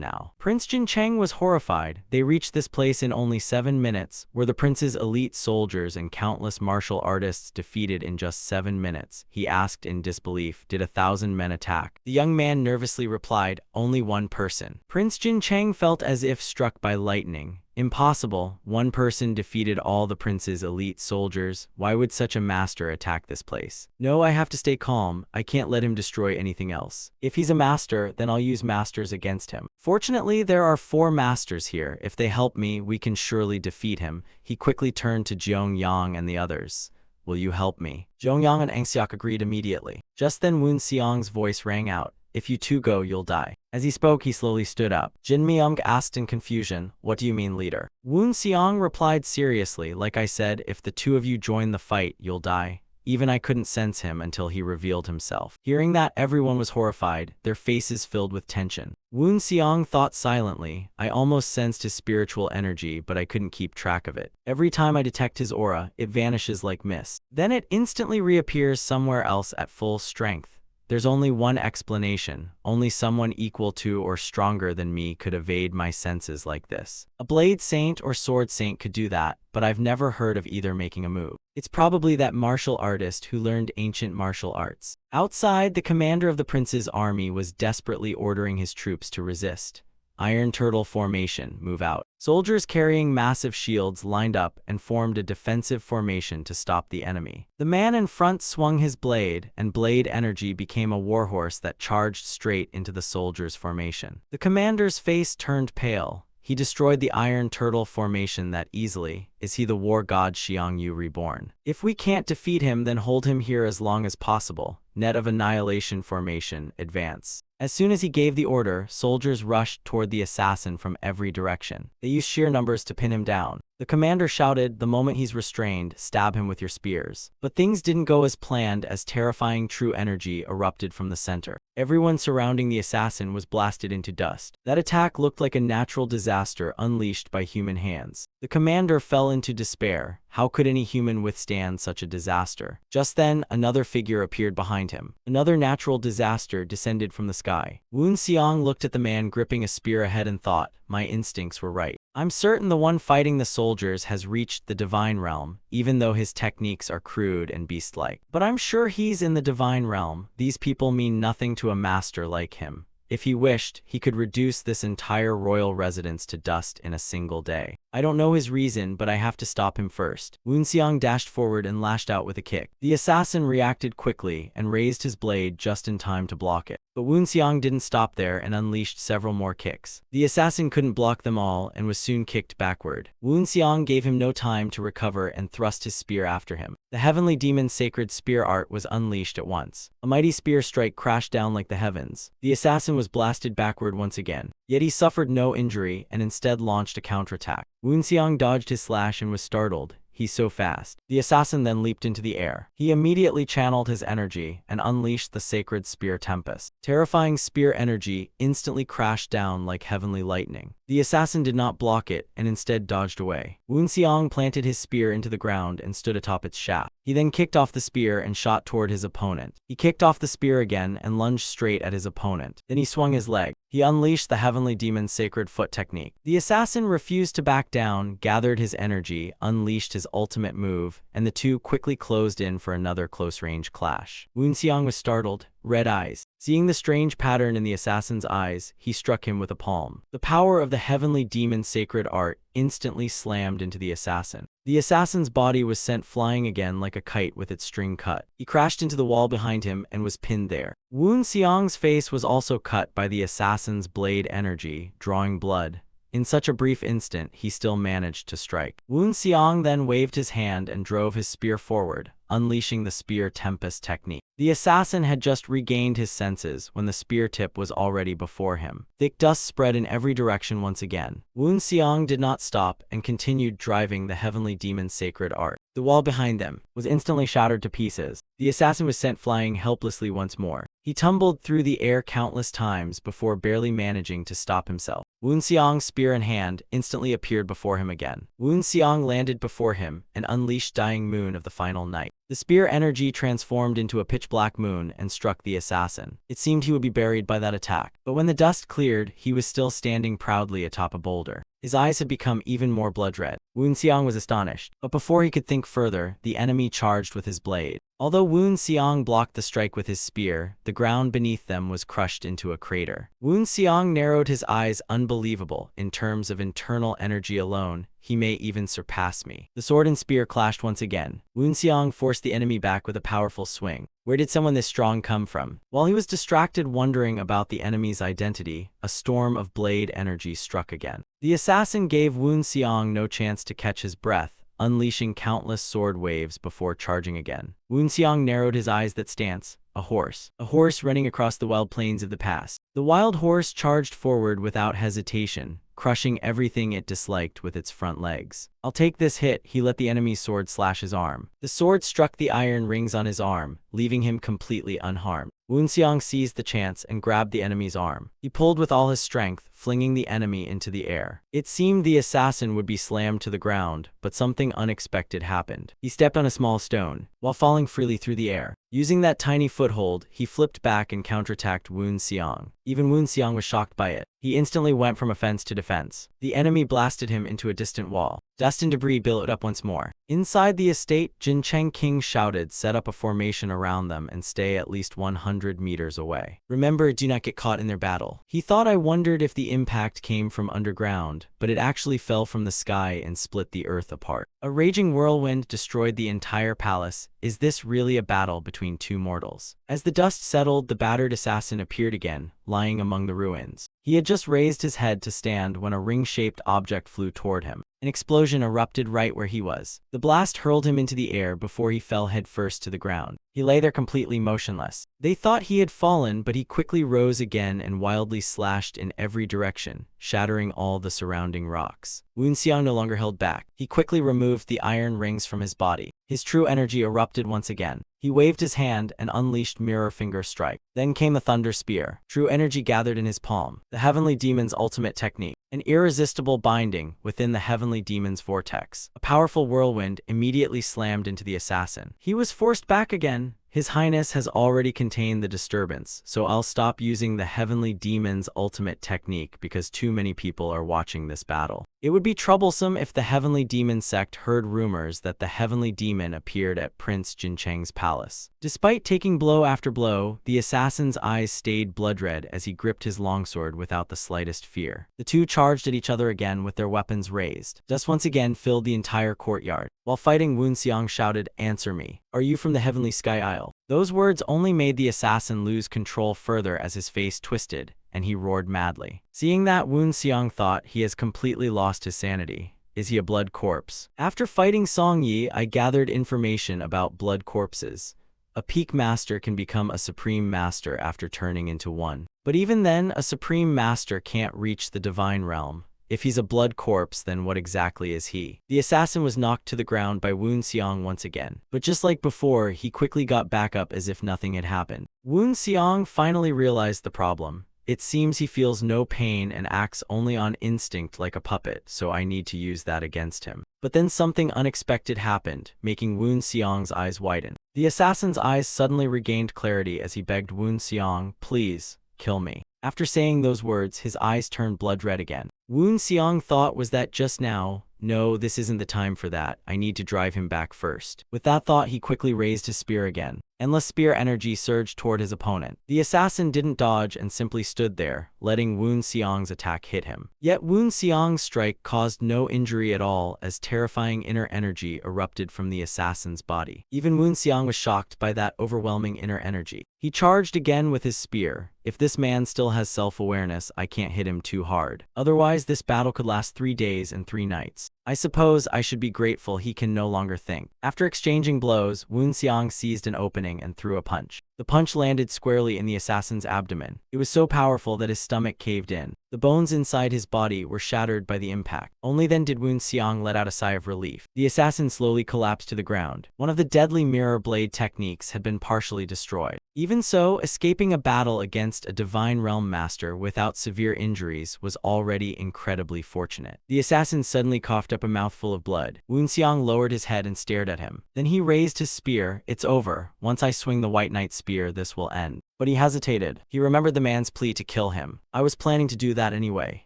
now. Prince Jin Cheng was horrified. They reached this place in only 7 minutes. Were the prince's elite soldiers and countless martial artists defeated in just 7 minutes? He asked in disbelief. Did 1,000 men attack? The young man nervously replied, only one person. Prince Jin Cheng felt as if struck by lightning. Impossible. One person defeated all the prince's elite soldiers. Why would such a master attack this place? No, I have to stay calm. I can't let him destroy anything else. If he's a master, then I'll use masters against him. Fortunately, there are 4 masters here. If they help me, we can surely defeat him. He quickly turned to Zhong Yang and the others. Will you help me? Zhong Yang and Angxiak agreed immediately. Just then Wen Xiang's voice rang out. If you two go, you'll die. As he spoke, he slowly stood up. Jin Myung asked in confusion, what do you mean, leader? Wen Xiang replied seriously, like I said, if the 2 of you join the fight, you'll die. Even I couldn't sense him until he revealed himself. Hearing that, everyone was horrified, their faces filled with tension. Wen Xiang thought silently, I almost sensed his spiritual energy, but I couldn't keep track of it. Every time I detect his aura, it vanishes like mist. Then it instantly reappears somewhere else at full strength. There's only one explanation. Only someone equal to or stronger than me could evade my senses like this. A blade saint or sword saint could do that, but I've never heard of either making a move. It's probably that martial artist who learned ancient martial arts. Outside, the commander of the prince's army was desperately ordering his troops to resist. Iron Turtle formation, move out. Soldiers carrying massive shields lined up and formed a defensive formation to stop the enemy. The man in front swung his blade, and blade energy became a warhorse that charged straight into the soldiers' formation. The commander's face turned pale. He destroyed the Iron Turtle formation that easily. Is he the war god Xiang Yu reborn? If we can't defeat him, then hold him here as long as possible. Net of Annihilation formation, advance. As soon as he gave the order, soldiers rushed toward the assassin from every direction. They used sheer numbers to pin him down. The commander shouted, the moment he's restrained, stab him with your spears. But things didn't go as planned as terrifying true energy erupted from the center. Everyone surrounding the assassin was blasted into dust. That attack looked like a natural disaster unleashed by human hands. The commander fell into despair. How could any human withstand such a disaster? Just then, another figure appeared behind him. Another natural disaster descended from the sky. Wen Xiang looked at the man gripping a spear ahead and thought, my instincts were right. I'm certain the one fighting the soldiers has reached the divine realm, even though his techniques are crude and beast-like. But I'm sure he's in the divine realm. These people mean nothing to a master like him. If he wished, he could reduce this entire royal residence to dust in a single day. I don't know his reason, but I have to stop him first. Wen Xiang dashed forward and lashed out with a kick. The assassin reacted quickly and raised his blade just in time to block it. But Wen Xiang didn't stop there and unleashed several more kicks. The assassin couldn't block them all and was soon kicked backward. Wen Xiang gave him no time to recover and thrust his spear after him. The heavenly demon's sacred spear art was unleashed at once. A mighty spear strike crashed down like the heavens. The assassin was blasted backward once again. Yet he suffered no injury and instead launched a counterattack. Wen Xiang dodged his slash and was startled. He's so fast. The assassin then leaped into the air. He immediately channeled his energy and unleashed the sacred spear tempest. Terrifying spear energy instantly crashed down like heavenly lightning. The assassin did not block it and instead dodged away. Wen Xiang planted his spear into the ground and stood atop its shaft. He then kicked off the spear and shot toward his opponent. He kicked off the spear again and lunged straight at his opponent. Then he swung his leg. He unleashed the heavenly demon's sacred foot technique. The assassin refused to back down, gathered his energy, unleashed his ultimate move, and the two quickly closed in for another close-range clash. Wen Xiang was startled, red eyes. Seeing the strange pattern in the assassin's eyes, he struck him with a palm. The power of the heavenly demon's sacred art instantly slammed into the assassin. The assassin's body was sent flying again like a kite with its string cut. He crashed into the wall behind him and was pinned there. Wen Xiang's face was also cut by the assassin's blade energy, drawing blood. In such a brief instant, he still managed to strike. Wen Xiang then waved his hand and drove his spear forward, unleashing the spear tempest technique. The assassin had just regained his senses when the spear tip was already before him. Thick dust spread in every direction once again. Wen Xiang did not stop and continued driving the heavenly demon's sacred art. The wall behind them was instantly shattered to pieces. The assassin was sent flying helplessly once more. He tumbled through the air countless times before barely managing to stop himself. Wu Xiang's spear in hand instantly appeared before him again. Wu Xiang landed before him and unleashed dying moon of the final night. The spear energy transformed into a pitch-black moon and struck the assassin. It seemed he would be buried by that attack, but when the dust cleared, he was still standing proudly atop a boulder. His eyes had become even more blood-red. Wu Xiang was astonished, but before he could think further, the enemy charged with his blade. Although Wu Xiang blocked the strike with his spear, the ground beneath them was crushed into a crater. Wu Xiang narrowed his eyes. Unbelievable. In terms of internal energy alone, he may even surpass me. The sword and spear clashed once again. Wu Xiang forced the enemy back with a powerful swing. Where did someone this strong come from? While he was distracted wondering about the enemy's identity, a storm of blade energy struck again. The assassin gave Wu Xiang no chance to catch his breath, unleashing countless sword waves before charging again. Wu Xiang narrowed his eyes. That stance. A horse. A horse running across the wild plains of the past. The wild horse charged forward without hesitation, crushing everything it disliked with its front legs. I'll take this hit. He let the enemy's sword slash his arm. The sword struck the iron rings on his arm, leaving him completely unharmed. Wu Xiang seized the chance and grabbed the enemy's arm. He pulled with all his strength, flinging the enemy into the air. It seemed the assassin would be slammed to the ground, but something unexpected happened. He stepped on a small stone, while falling freely through the air. Using that tiny foothold, he flipped back and counterattacked Wu Xiang. Even Wu Xiang was shocked by it. He instantly went from offense to defense. The enemy blasted him into a distant wall. Dust and debris billowed up once more. Inside the estate, Jin Cheng King shouted, set up a formation around them and stay at least 100 meters away. Remember, do not get caught in their battle. He thought. I wondered if the impact came from underground, but it actually fell from the sky and split the earth apart. A raging whirlwind destroyed the entire palace. Is this really a battle between two mortals? As the dust settled, the battered assassin appeared again, lying among the ruins. He had just raised his head to stand when a ring-shaped object flew toward him. An explosion erupted right where he was. The blast hurled him into the air before he fell headfirst to the ground. He lay there completely motionless. They thought he had fallen, but he quickly rose again and wildly slashed in every direction, shattering all the surrounding rocks. Wu Xiang no longer held back. He quickly removed the iron rings from his body. His true energy erupted once again. He waved his hand and unleashed Mirror Finger Strike. Then came the Thunder Spear. True energy gathered in his palm. The Heavenly Demon's ultimate technique. An irresistible binding within the Heavenly Demon's vortex. A powerful whirlwind immediately slammed into the assassin. He was forced back again. His Highness has already contained the disturbance, so I'll stop using the Heavenly Demon's ultimate technique because too many people are watching this battle. It would be troublesome if the Heavenly Demon sect heard rumors that the Heavenly Demon appeared at Prince Jincheng's palace. Despite taking blow after blow, the assassin's eyes stayed blood-red as he gripped his longsword without the slightest fear. The two charged at each other again with their weapons raised. Dust once again filled the entire courtyard. While fighting, Wu Xiang shouted, "Answer me. Are you from the Heavenly Sky Isle?" Those words only made the assassin lose control further as his face twisted, and he roared madly. Seeing that, Wu Xiang thought, he has completely lost his sanity. Is he a blood corpse? After fighting Song Yi, I gathered information about blood corpses. A peak master can become a supreme master after turning into one. But even then, a supreme master can't reach the divine realm. If he's a blood corpse, then what exactly is he? The assassin was knocked to the ground by Wu Xiang once again. But just like before, he quickly got back up as if nothing had happened. Wu Xiang finally realized the problem. It seems he feels no pain and acts only on instinct like a puppet, so I need to use that against him. But then something unexpected happened, making Wu Xiang's eyes widen. The assassin's eyes suddenly regained clarity as he begged Wu Xiang, "Please, kill me." After saying those words, his eyes turned blood-red again. Wu Xiang thought, was that just now? No, this isn't the time for that. I need to drive him back first. With that thought, he quickly raised his spear again. Endless spear energy surged toward his opponent. The assassin didn't dodge and simply stood there, letting Wu Xiang's attack hit him. Yet Wu Xiang's strike caused no injury at all as terrifying inner energy erupted from the assassin's body. Even Wu Xiang was shocked by that overwhelming inner energy. He charged again with his spear. If this man still has self-awareness, I can't hit him too hard. Otherwise, this battle could last 3 days and 3 nights. I suppose I should be grateful he can no longer think. After exchanging blows, Wu Xiang seized an opening and threw a punch. The punch landed squarely in the assassin's abdomen. It was so powerful that his stomach caved in. The bones inside his body were shattered by the impact. Only then did Woon Seong let out a sigh of relief. The assassin slowly collapsed to the ground. One of the deadly mirror blade techniques had been partially destroyed. Even so, escaping a battle against a divine realm master without severe injuries was already incredibly fortunate. The assassin suddenly coughed up a mouthful of blood. Woon Seong lowered his head and stared at him. Then he raised his spear. "It's over. Once I swing the White Knight spear, this will end." But he hesitated. He remembered the man's plea to kill him. "I was planning to do that anyway."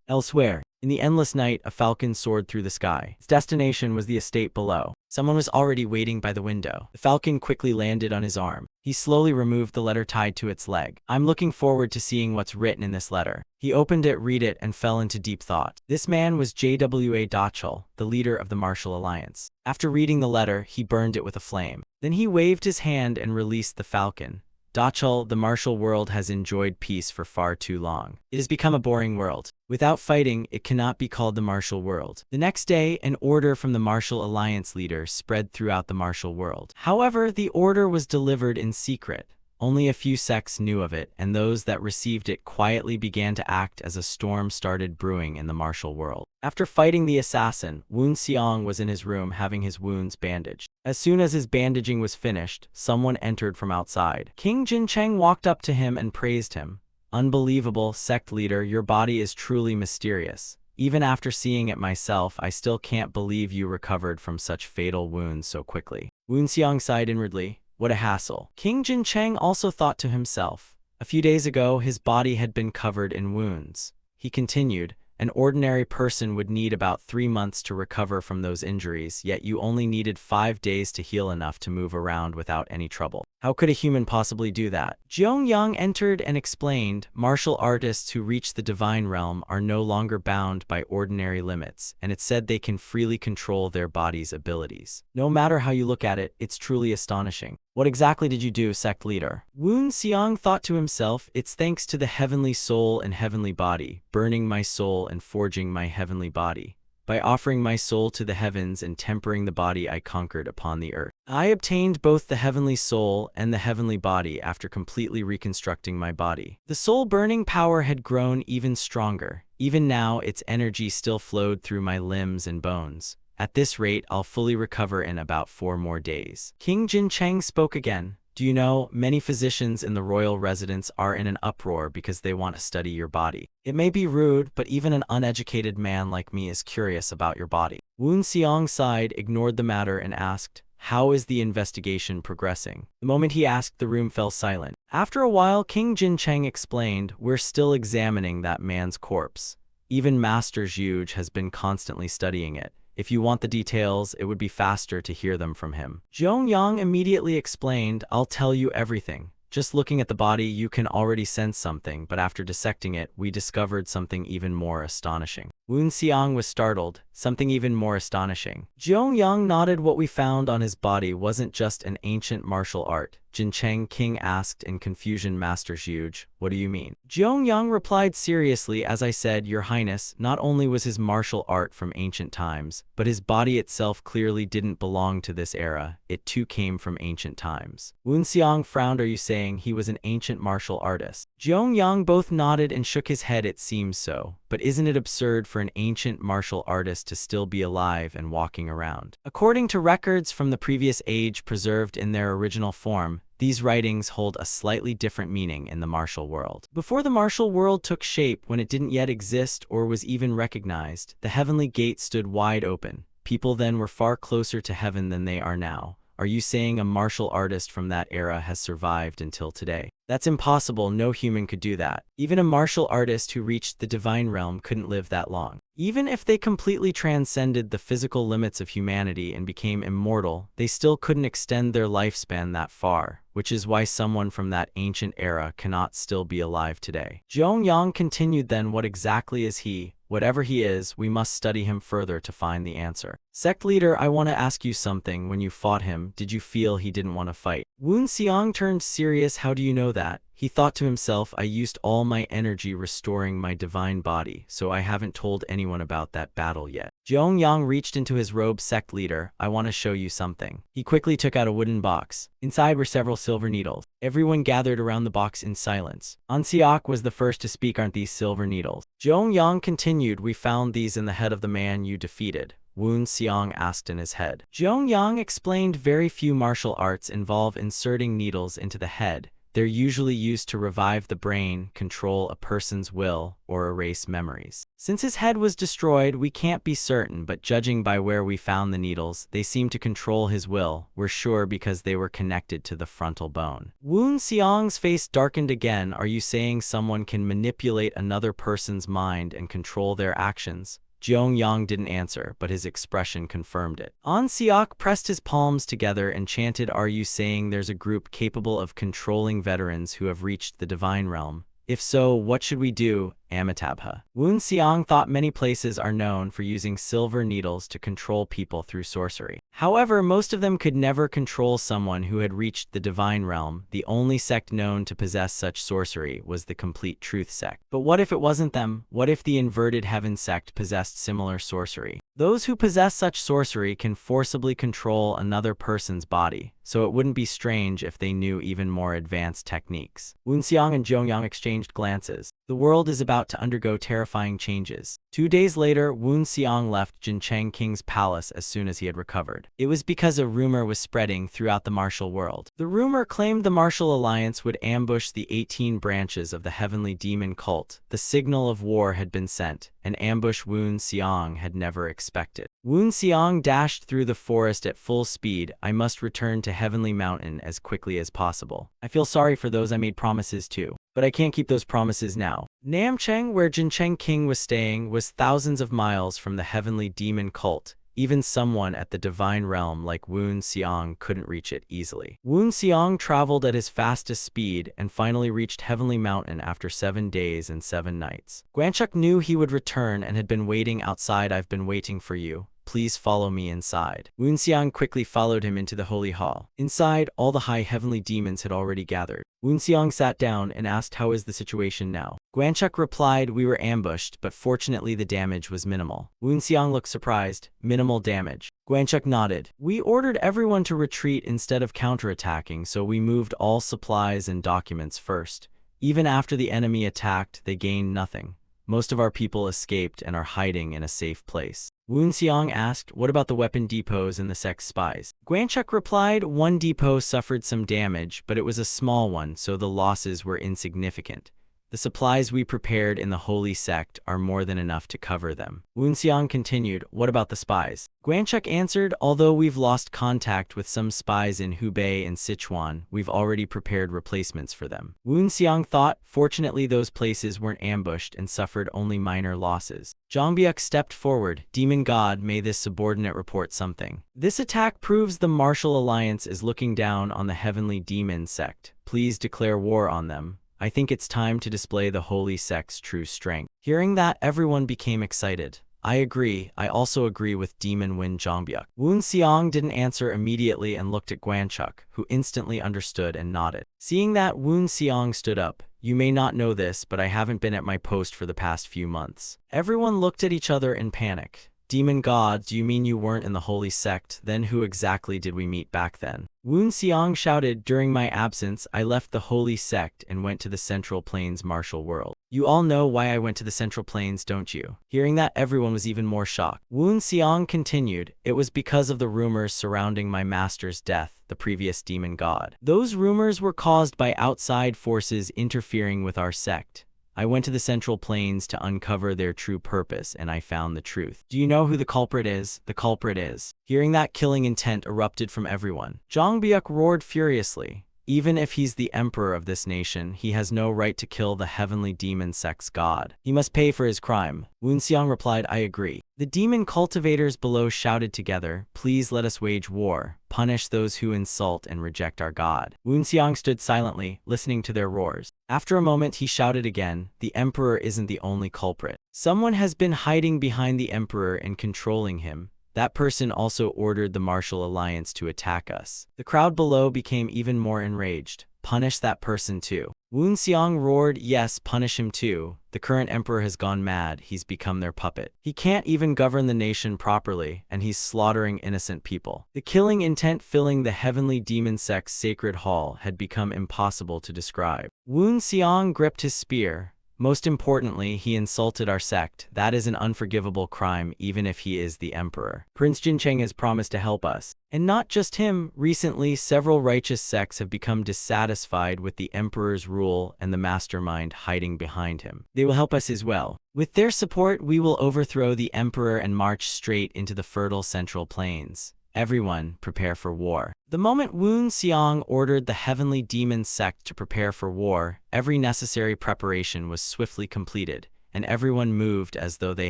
Elsewhere, in the endless night, a falcon soared through the sky. Its destination was the estate below. Someone was already waiting by the window. The falcon quickly landed on his arm. He slowly removed the letter tied to its leg. "I'm looking forward to seeing what's written in this letter." He opened it, read it, and fell into deep thought. This man was Jwa Dachul, the leader of the Martial Alliance. After reading the letter, he burned it with a flame. Then he waved his hand and released the falcon. "Dachul, the martial world has enjoyed peace for far too long. It has become a boring world. Without fighting, it cannot be called the martial world." The next day, an order from the Martial Alliance leader spread throughout the martial world. However, the order was delivered in secret. Only a few sects knew of it, and those that received it quietly began to act as a storm started brewing in the martial world. After fighting the assassin, Woon Seong was in his room having his wounds bandaged. As soon as his bandaging was finished, someone entered from outside. King Jin Cheng walked up to him and praised him. "Unbelievable, sect leader, your body is truly mysterious. Even after seeing it myself, I still can't believe you recovered from such fatal wounds so quickly." Woon Seong sighed inwardly. What a hassle. King Jin Cheng also thought to himself. A few days ago, his body had been covered in wounds. He continued, "An ordinary person would need about 3 months to recover from those injuries, yet you only needed 5 days to heal enough to move around without any trouble. How could a human possibly do that?" Jeong Yang entered and explained, "Martial artists who reach the divine realm are no longer bound by ordinary limits, and it's said they can freely control their body's abilities. No matter how you look at it, it's truly astonishing." "What exactly did you do, sect leader?" Woon Seong thought to himself, "It's thanks to the heavenly soul and heavenly body, burning my soul and forging my heavenly body. By offering my soul to the heavens and tempering the body I conquered upon the earth. I obtained both the heavenly soul and the heavenly body after completely reconstructing my body." The soul-burning power had grown even stronger. Even now, its energy still flowed through my limbs and bones. "At this rate, I'll fully recover in about 4 more days." King Jin Cheng spoke again. "Do you know, many physicians in the royal residence are in an uproar because they want to study your body. It may be rude, but even an uneducated man like me is curious about your body." Woon Seong sighed, ignored the matter, and asked, "How is the investigation progressing?" The moment he asked, the room fell silent. After a while, King Jin Cheng explained, "We're still examining that man's corpse. Even Master Zhuge has been constantly studying it. If you want the details, it would be faster to hear them from him." Jeong Yang immediately explained, "I'll tell you everything. Just looking at the body, you can already sense something, but after dissecting it, we discovered something even more astonishing." Woon Seong was startled. "Something even more astonishing?" Jeong Yang nodded. "What we found on his body wasn't just an ancient martial art." Jin Cheng King asked in confusion. "Master Zhuge, what do you mean?" Jeong Yang replied seriously, "As I said, Your Highness, not only was his martial art from ancient times, but his body itself clearly didn't belong to this era. It too came from ancient times." Woon Seong frowned. "Are you saying he was an ancient martial artist?" Jeong Yang both nodded and shook his head. "It seems so. But isn't it absurd for an ancient martial artist to still be alive and walking around? According to records from the previous age preserved in their original form, these writings hold a slightly different meaning in the martial world. Before the martial world took shape, when it didn't yet exist or was even recognized, the heavenly gate stood wide open. People then were far closer to heaven than they are now. Are you saying a martial artist from that era has survived until today? That's impossible. No human could do that. Even a martial artist who reached the divine realm couldn't live that long. Even if they completely transcended the physical limits of humanity and became immortal, they still couldn't extend their lifespan that far, which is why someone from that ancient era cannot still be alive today." Jeong Yang continued, "Then what exactly is he? Whatever he is, we must study him further to find the answer." "Sect leader, I want to ask you something. When you fought him, did you feel he didn't want to fight?" Woon Seong turned serious. "How do you know that? He thought to himself, I used all my energy restoring my divine body, so I haven't told anyone about that battle yet. Jeong-yang reached into his robe. Sect leader, I want to show you something. He quickly took out a wooden box. Inside were several silver needles. Everyone gathered around the box in silence. An Seok was the first to speak. Aren't these silver needles? Jeong-yang continued, we found these in the head of the man you defeated. Woon Seong asked in his head. Jeong-yang explained very few martial arts involve inserting needles into the head. They're usually used to revive the brain, control a person's will, or erase memories. Since his head was destroyed, we can't be certain, but judging by where we found the needles, they seem to control his will. We're sure because they were connected to the frontal bone. Woon Seong's face darkened again. Are you saying someone can manipulate another person's mind and control their actions? Jeong-yang didn't answer, but his expression confirmed it. An Seok pressed his palms together and chanted, are you saying there's a group capable of controlling veterans who have reached the divine realm? If so, what should we do? Amitabha. Woon Seong thought many places are known for using silver needles to control people through sorcery. However, most of them could never control someone who had reached the divine realm. The only sect known to possess such sorcery was the Complete Truth sect. But what if it wasn't them? What if the Inverted Heaven sect possessed similar sorcery? Those who possess such sorcery can forcibly control another person's body, so it wouldn't be strange if they knew even more advanced techniques. Woon Seong and Jeong-yang exchanged glances. The world is about to undergo terrifying changes. 2 days later, Woon Seong left Jincheng King's palace as soon as he had recovered. It was because a rumor was spreading throughout the martial world. The rumor claimed the martial alliance would ambush the 18 branches of the heavenly demon cult. The signal of war had been sent, an ambush Woon Seong had never expected. Woon Seong dashed through the forest at full speed. I must return to Heavenly Mountain as quickly as possible. I feel sorry for those I made promises to, but I can't keep those promises now. Namcheng, where Jincheng King was staying, was thousands of miles from the heavenly demon cult. Even someone at the divine realm like Woon Seong couldn't reach it easily. Woon Seong traveled at his fastest speed and finally reached Heavenly Mountain after 7 days and 7 nights. Guanchuk knew he would return and had been waiting outside. I've been waiting for you. Please follow me inside. Woon Seong quickly followed him into the holy hall. Inside, all the high heavenly demons had already gathered. Woon Seong sat down and asked, how is the situation now? Guanchuk replied, we were ambushed, but fortunately the damage was minimal. Woon Seong looked surprised. Minimal damage. Guanchuk nodded. We ordered everyone to retreat instead of counterattacking, so we moved all supplies and documents first. Even after the enemy attacked, they gained nothing. Most of our people escaped and are hiding in a safe place. Woon Seong asked, what about the weapon depots and the sect's spies? Guanchuk replied, one depot suffered some damage, but it was a small one, so the losses were insignificant. The supplies we prepared in the holy sect are more than enough to cover them. Woon Seong continued, what about the spies? Guanchuk answered, although we've lost contact with some spies in Hubei and Sichuan, we've already prepared replacements for them. Woon Seong thought, fortunately those places weren't ambushed and suffered only minor losses. Zhongbyuk stepped forward. Demon God, may this subordinate report something. This attack proves the martial alliance is looking down on the heavenly demon sect. Please declare war on them. I think it's time to display the holy sect's true strength. Hearing that, everyone became excited. I agree. I also agree with Demon Wind Zhongbyuk. Woon Seong didn't answer immediately and looked at Guanchuk, who instantly understood and nodded. Seeing that, Woon Seong stood up. You may not know this, but I haven't been at my post for the past few months. Everyone looked at each other in panic. Demon God, do you mean you weren't in the holy sect? Then who exactly did we meet back then? Woon Seong shouted, during my absence, I left the holy sect and went to the Central Plains martial world. You all know why I went to the Central Plains, don't you? Hearing that, everyone was even more shocked. Woon Seong continued, it was because of the rumors surrounding my master's death, the previous demon god. Those rumors were caused by outside forces interfering with our sect. I went to the Central Plains to uncover their true purpose, and I found the truth. Do you know who the culprit is? The culprit is. Hearing that, killing intent erupted from everyone. Zhongbyuk roared furiously. Even if he's the emperor of this nation, he has no right to kill the heavenly demon sect's god. He must pay for his crime. Woon Seong replied, I agree. The demon cultivators below shouted together, please let us wage war. Punish those who insult and reject our god. Woon Seong stood silently, listening to their roars. After a moment, he shouted again, the emperor isn't the only culprit. Someone has been hiding behind the emperor and controlling him. That person also ordered the martial alliance to attack us. The crowd below became even more enraged. Punish that person too. Woon Seong roared, yes, punish him too. The current emperor has gone mad, he's become their puppet. He can't even govern the nation properly, and he's slaughtering innocent people. The killing intent filling the heavenly demon sect's sacred hall had become impossible to describe. Woon Seong gripped his spear. Most importantly, he insulted our sect. That is an unforgivable crime, even if he is the emperor. Prince Jincheng has promised to help us. And not just him, recently several righteous sects have become dissatisfied with the emperor's rule and the mastermind hiding behind him. They will help us as well. With their support, we will overthrow the emperor and march straight into the fertile Central Plains. Everyone, prepare for war. The moment Woon Seong ordered the heavenly demon sect to prepare for war, every necessary preparation was swiftly completed, and everyone moved as though they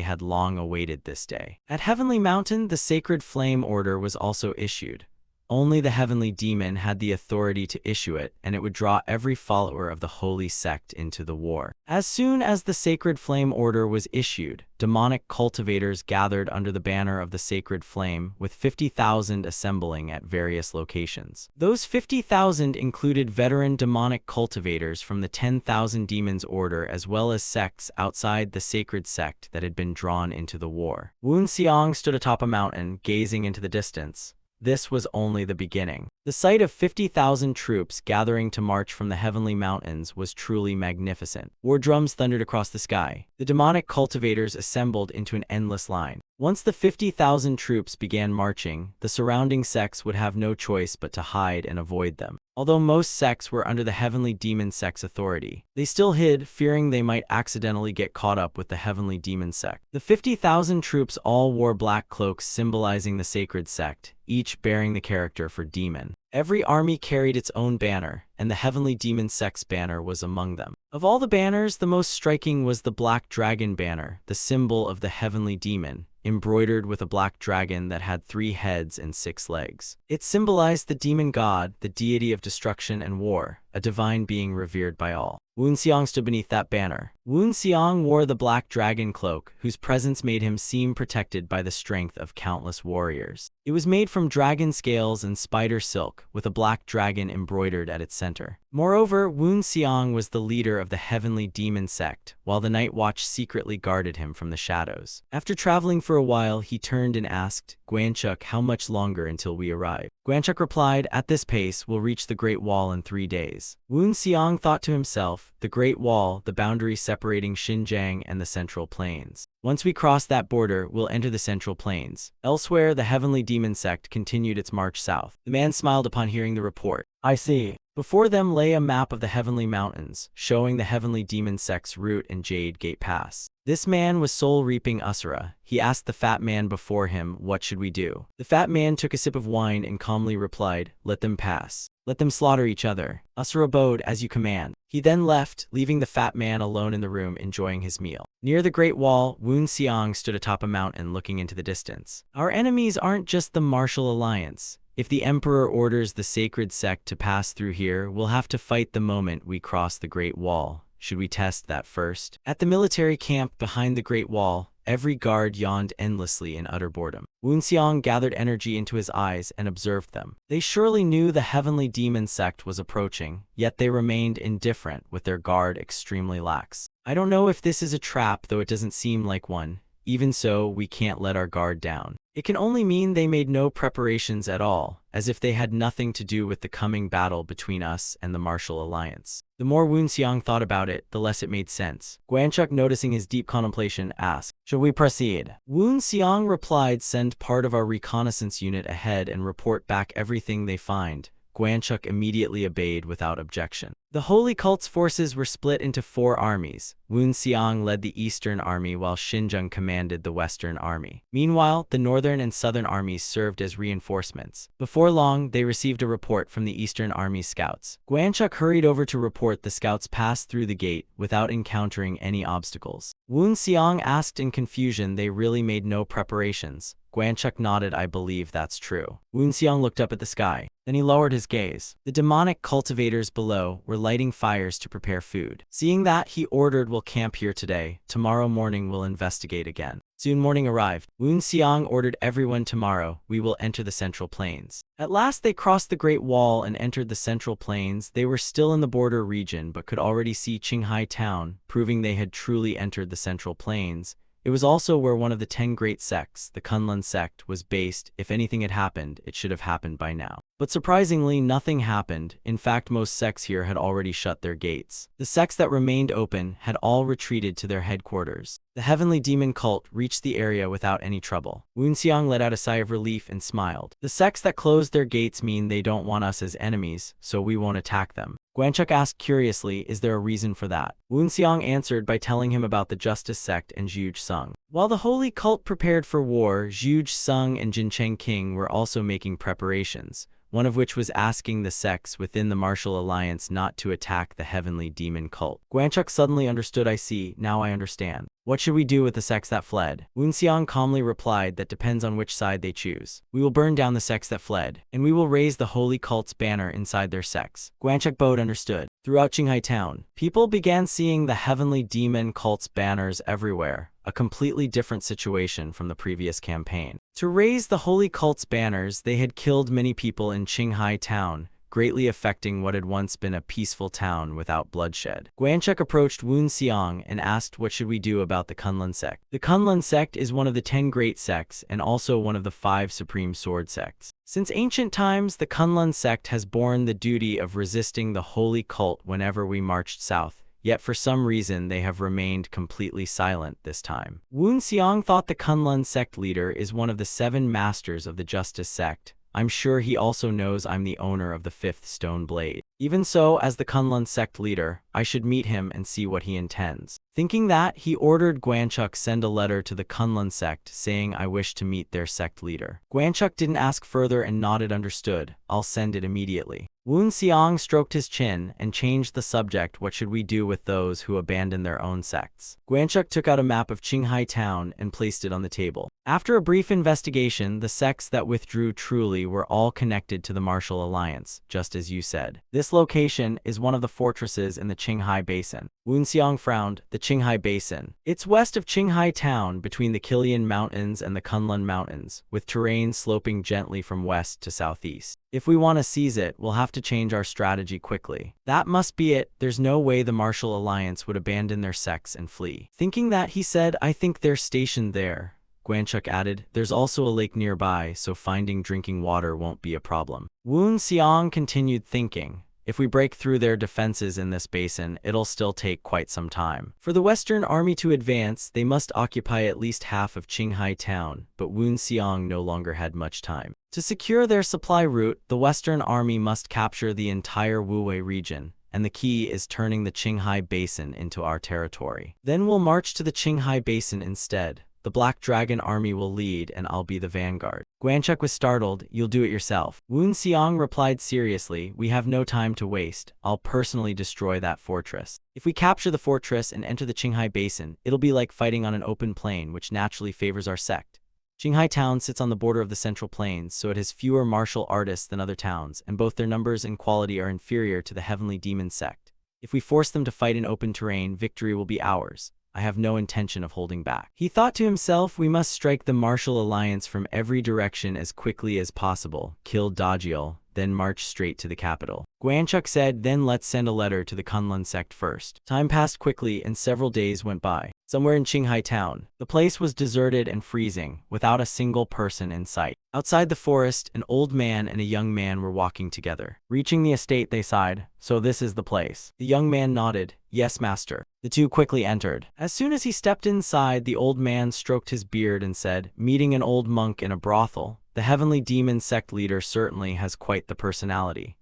had long awaited this day. At Heavenly Mountain, the sacred flame order was also issued. Only the heavenly demon had the authority to issue it, and it would draw every follower of the holy sect into the war. As soon as the sacred flame order was issued, demonic cultivators gathered under the banner of the sacred flame, with 50,000 assembling at various locations. Those 50,000 included veteran demonic cultivators from the 10,000 Demons Order as well as sects outside the sacred sect that had been drawn into the war. Woon Seong stood atop a mountain, gazing into the distance. This was only the beginning. The sight of 50,000 troops gathering to march from the heavenly mountains was truly magnificent. War drums thundered across the sky. The demonic cultivators assembled into an endless line. Once the 50,000 troops began marching, the surrounding sects would have no choice but to hide and avoid them. Although most sects were under the heavenly demon sect's authority, they still hid, fearing they might accidentally get caught up with the heavenly demon sect. The 50,000 troops all wore black cloaks symbolizing the sacred sect, each bearing the character for demon. Every army carried its own banner, and the heavenly demon sect's banner was among them. Of all the banners, the most striking was the black dragon banner, the symbol of the heavenly demon, embroidered with a black dragon that had 3 heads and 6 legs. It symbolized the demon god, the deity of destruction and war, a divine being revered by all. Woon Seong stood beneath that banner. Woon Seong wore the black dragon cloak, whose presence made him seem protected by the strength of countless warriors. It was made from dragon scales and spider silk, with a black dragon embroidered at its center. Moreover, Woon Seong was the leader of the heavenly demon sect, while the night watch secretly guarded him from the shadows. After traveling for a while, he turned and asked, "Gwanchuk, how much longer until we arrive?" Gwanchuk replied, "At this pace, we'll reach the Great Wall in 3 days." Woon Seong thought to himself, the Great Wall, the boundary separating Xinjiang and the Central Plains. Once we cross that border, we'll enter the Central Plains. Elsewhere, the heavenly demon sect continued its march south. The man smiled upon hearing the report. "I see." Before them lay a map of the heavenly mountains, showing the heavenly demon sect's route and Jade Gate Pass. This man was soul reaping Usura. He asked the fat man before him, "What should we do?" The fat man took a sip of wine and calmly replied, "Let them pass. Let them slaughter each other." Usura bowed, "As you command." He then left, leaving the fat man alone in the room enjoying his meal. Near the Great Wall, Woon Seong stood atop a mountain looking into the distance. Our enemies aren't just the Martial Alliance. If the Emperor orders the sacred sect to pass through here, we'll have to fight the moment we cross the Great Wall. Should we test that first? At the military camp behind the Great Wall, every guard yawned endlessly in utter boredom. Woon Seong gathered energy into his eyes and observed them. They surely knew the heavenly demon sect was approaching, yet they remained indifferent, with their guard extremely lax. I don't know if this is a trap, though it doesn't seem like one. Even so, we can't let our guard down. It can only mean they made no preparations at all, as if they had nothing to do with the coming battle between us and the Martial Alliance. The more Woon Seong thought about it, the less it made sense. Gwanchuk, noticing his deep contemplation, asked, "Shall we proceed?" Woon Seong replied, "Send part of our reconnaissance unit ahead and report back everything they find." Gwanchuk immediately obeyed without objection. The Holy Cult's forces were split into 4 armies. Woon Seong led the Eastern Army while Xinjiang commanded the Western Army. Meanwhile, the Northern and Southern armies served as reinforcements. Before long, they received a report from the Eastern Army's scouts. Gwanchuk hurried over to report the scouts passed through the gate without encountering any obstacles. Woon Seong asked in confusion, "They really made no preparations?" Gwanchuk nodded, "I believe that's true." Woon Seong looked up at the sky. Then he lowered his gaze. The demonic cultivators below were lighting fires to prepare food. Seeing that, he ordered, "We'll camp here today. Tomorrow morning we'll investigate again." Soon morning arrived. Woon Seong ordered everyone, "Tomorrow, we will enter the Central Plains." At last they crossed the Great Wall and entered the Central Plains. They were still in the border region but could already see Qinghai town, proving they had truly entered the Central Plains. It was also where one of the 10 great sects, the Kunlun sect, was based. If anything had happened, it should have happened by now. But surprisingly, nothing happened. In fact, most sects here had already shut their gates. The sects that remained open had all retreated to their headquarters. The heavenly demon cult reached the area without any trouble. Woon Seong let out a sigh of relief and smiled. The sects that closed their gates mean they don't want us as enemies, so we won't attack them. Guanchuk asked curiously, "Is there a reason for that?" Woon Seong answered by telling him about the Justice sect and Zhuge Sung. While the holy cult prepared for war, Zhuge Sung and Jincheng King were also making preparations, one of which was asking the sects within the martial alliance not to attack the heavenly demon cult. Guanchuk suddenly understood. "I see, now I understand. What should we do with the sects that fled?" Woon Seong calmly replied, "That depends on which side they choose. We will burn down the sects that fled, and we will raise the holy cult's banner inside their sects." Guanchuk bowed, understood. Throughout Qinghai town, people began seeing the heavenly demon cult's banners everywhere, a completely different situation from the previous campaign. To raise the holy cult's banners, they had killed many people in Qinghai town, greatly affecting what had once been a peaceful town without bloodshed. Guanchuk approached Woon Seong and asked, "What should we do about the Kunlun sect?" The Kunlun sect is one of the 10 great sects and also one of the 5 supreme sword sects. Since ancient times, the Kunlun sect has borne the duty of resisting the holy cult whenever we marched south. Yet for some reason they have remained completely silent this time. Woon Seong thought the Kunlun sect leader is one of the 7 masters of the Justice sect. I'm sure he also knows I'm the owner of the 5th stone blade. Even so, as the Kunlun sect leader, I should meet him and see what he intends. Thinking that, he ordered Guanchuk send a letter to the Kunlun sect saying, "I wish to meet their sect leader." Guanchuk didn't ask further and nodded, "Understood. I'll send it immediately." Woon Seong stroked his chin and changed the subject. "What should we do with those who abandon their own sects?" Guanchuk took out a map of Qinghai town and placed it on the table. After a brief investigation, the sects that withdrew truly were all connected to the martial alliance, just as you said. This location is one of the fortresses in the Qinghai Basin. Woon Seong frowned. The Qinghai Basin. It's west of Qinghai town, between the Kilian Mountains and the Kunlun Mountains, with terrain sloping gently from west to southeast. If we want to seize it, we'll have to change our strategy quickly. That must be it. There's no way the martial alliance would abandon their sects and flee. Thinking that, he said, "I think they're stationed there." Guanchuk added, "There's also a lake nearby, so finding drinking water won't be a problem." Woon Seong continued, thinking, "If we break through their defenses in this basin, it'll still take quite some time. For the Western army to advance, they must occupy at least half of Qinghai town," but Woon Seong no longer had much time. To secure their supply route, the Western army must capture the entire Wuwei region, and the key is turning the Qinghai Basin into our territory. Then we'll march to the Qinghai Basin instead. The Black Dragon army will lead and I'll be the vanguard. Guanchuk was startled. "You'll do it yourself." Woon Seong replied seriously, "We have no time to waste. I'll personally destroy that fortress. If we capture the fortress and enter the Qinghai Basin, it'll be like fighting on an open plain, which naturally favors our sect. Qinghai town sits on the border of the Central Plains, so it has fewer martial artists than other towns, and both their numbers and quality are inferior to the Heavenly Demon sect. If we force them to fight in open terrain, victory will be ours. I have no intention of holding back." He thought to himself, "We must strike the martial alliance from every direction as quickly as possible, kill Dajiel, then march straight to the capital." Guanchuk said, "Then let's send a letter to the Kunlun sect first." Time passed quickly and several days went by. Somewhere in Qinghai town, the place was deserted and freezing, without a single person in sight. Outside the forest, an old man and a young man were walking together. Reaching the estate, they sighed, "So this is the place." The young man nodded, "Yes, master." The two quickly entered. As soon as he stepped inside, the old man stroked his beard and said, "Meeting an old monk in a brothel. The heavenly demon sect leader certainly has quite the personality."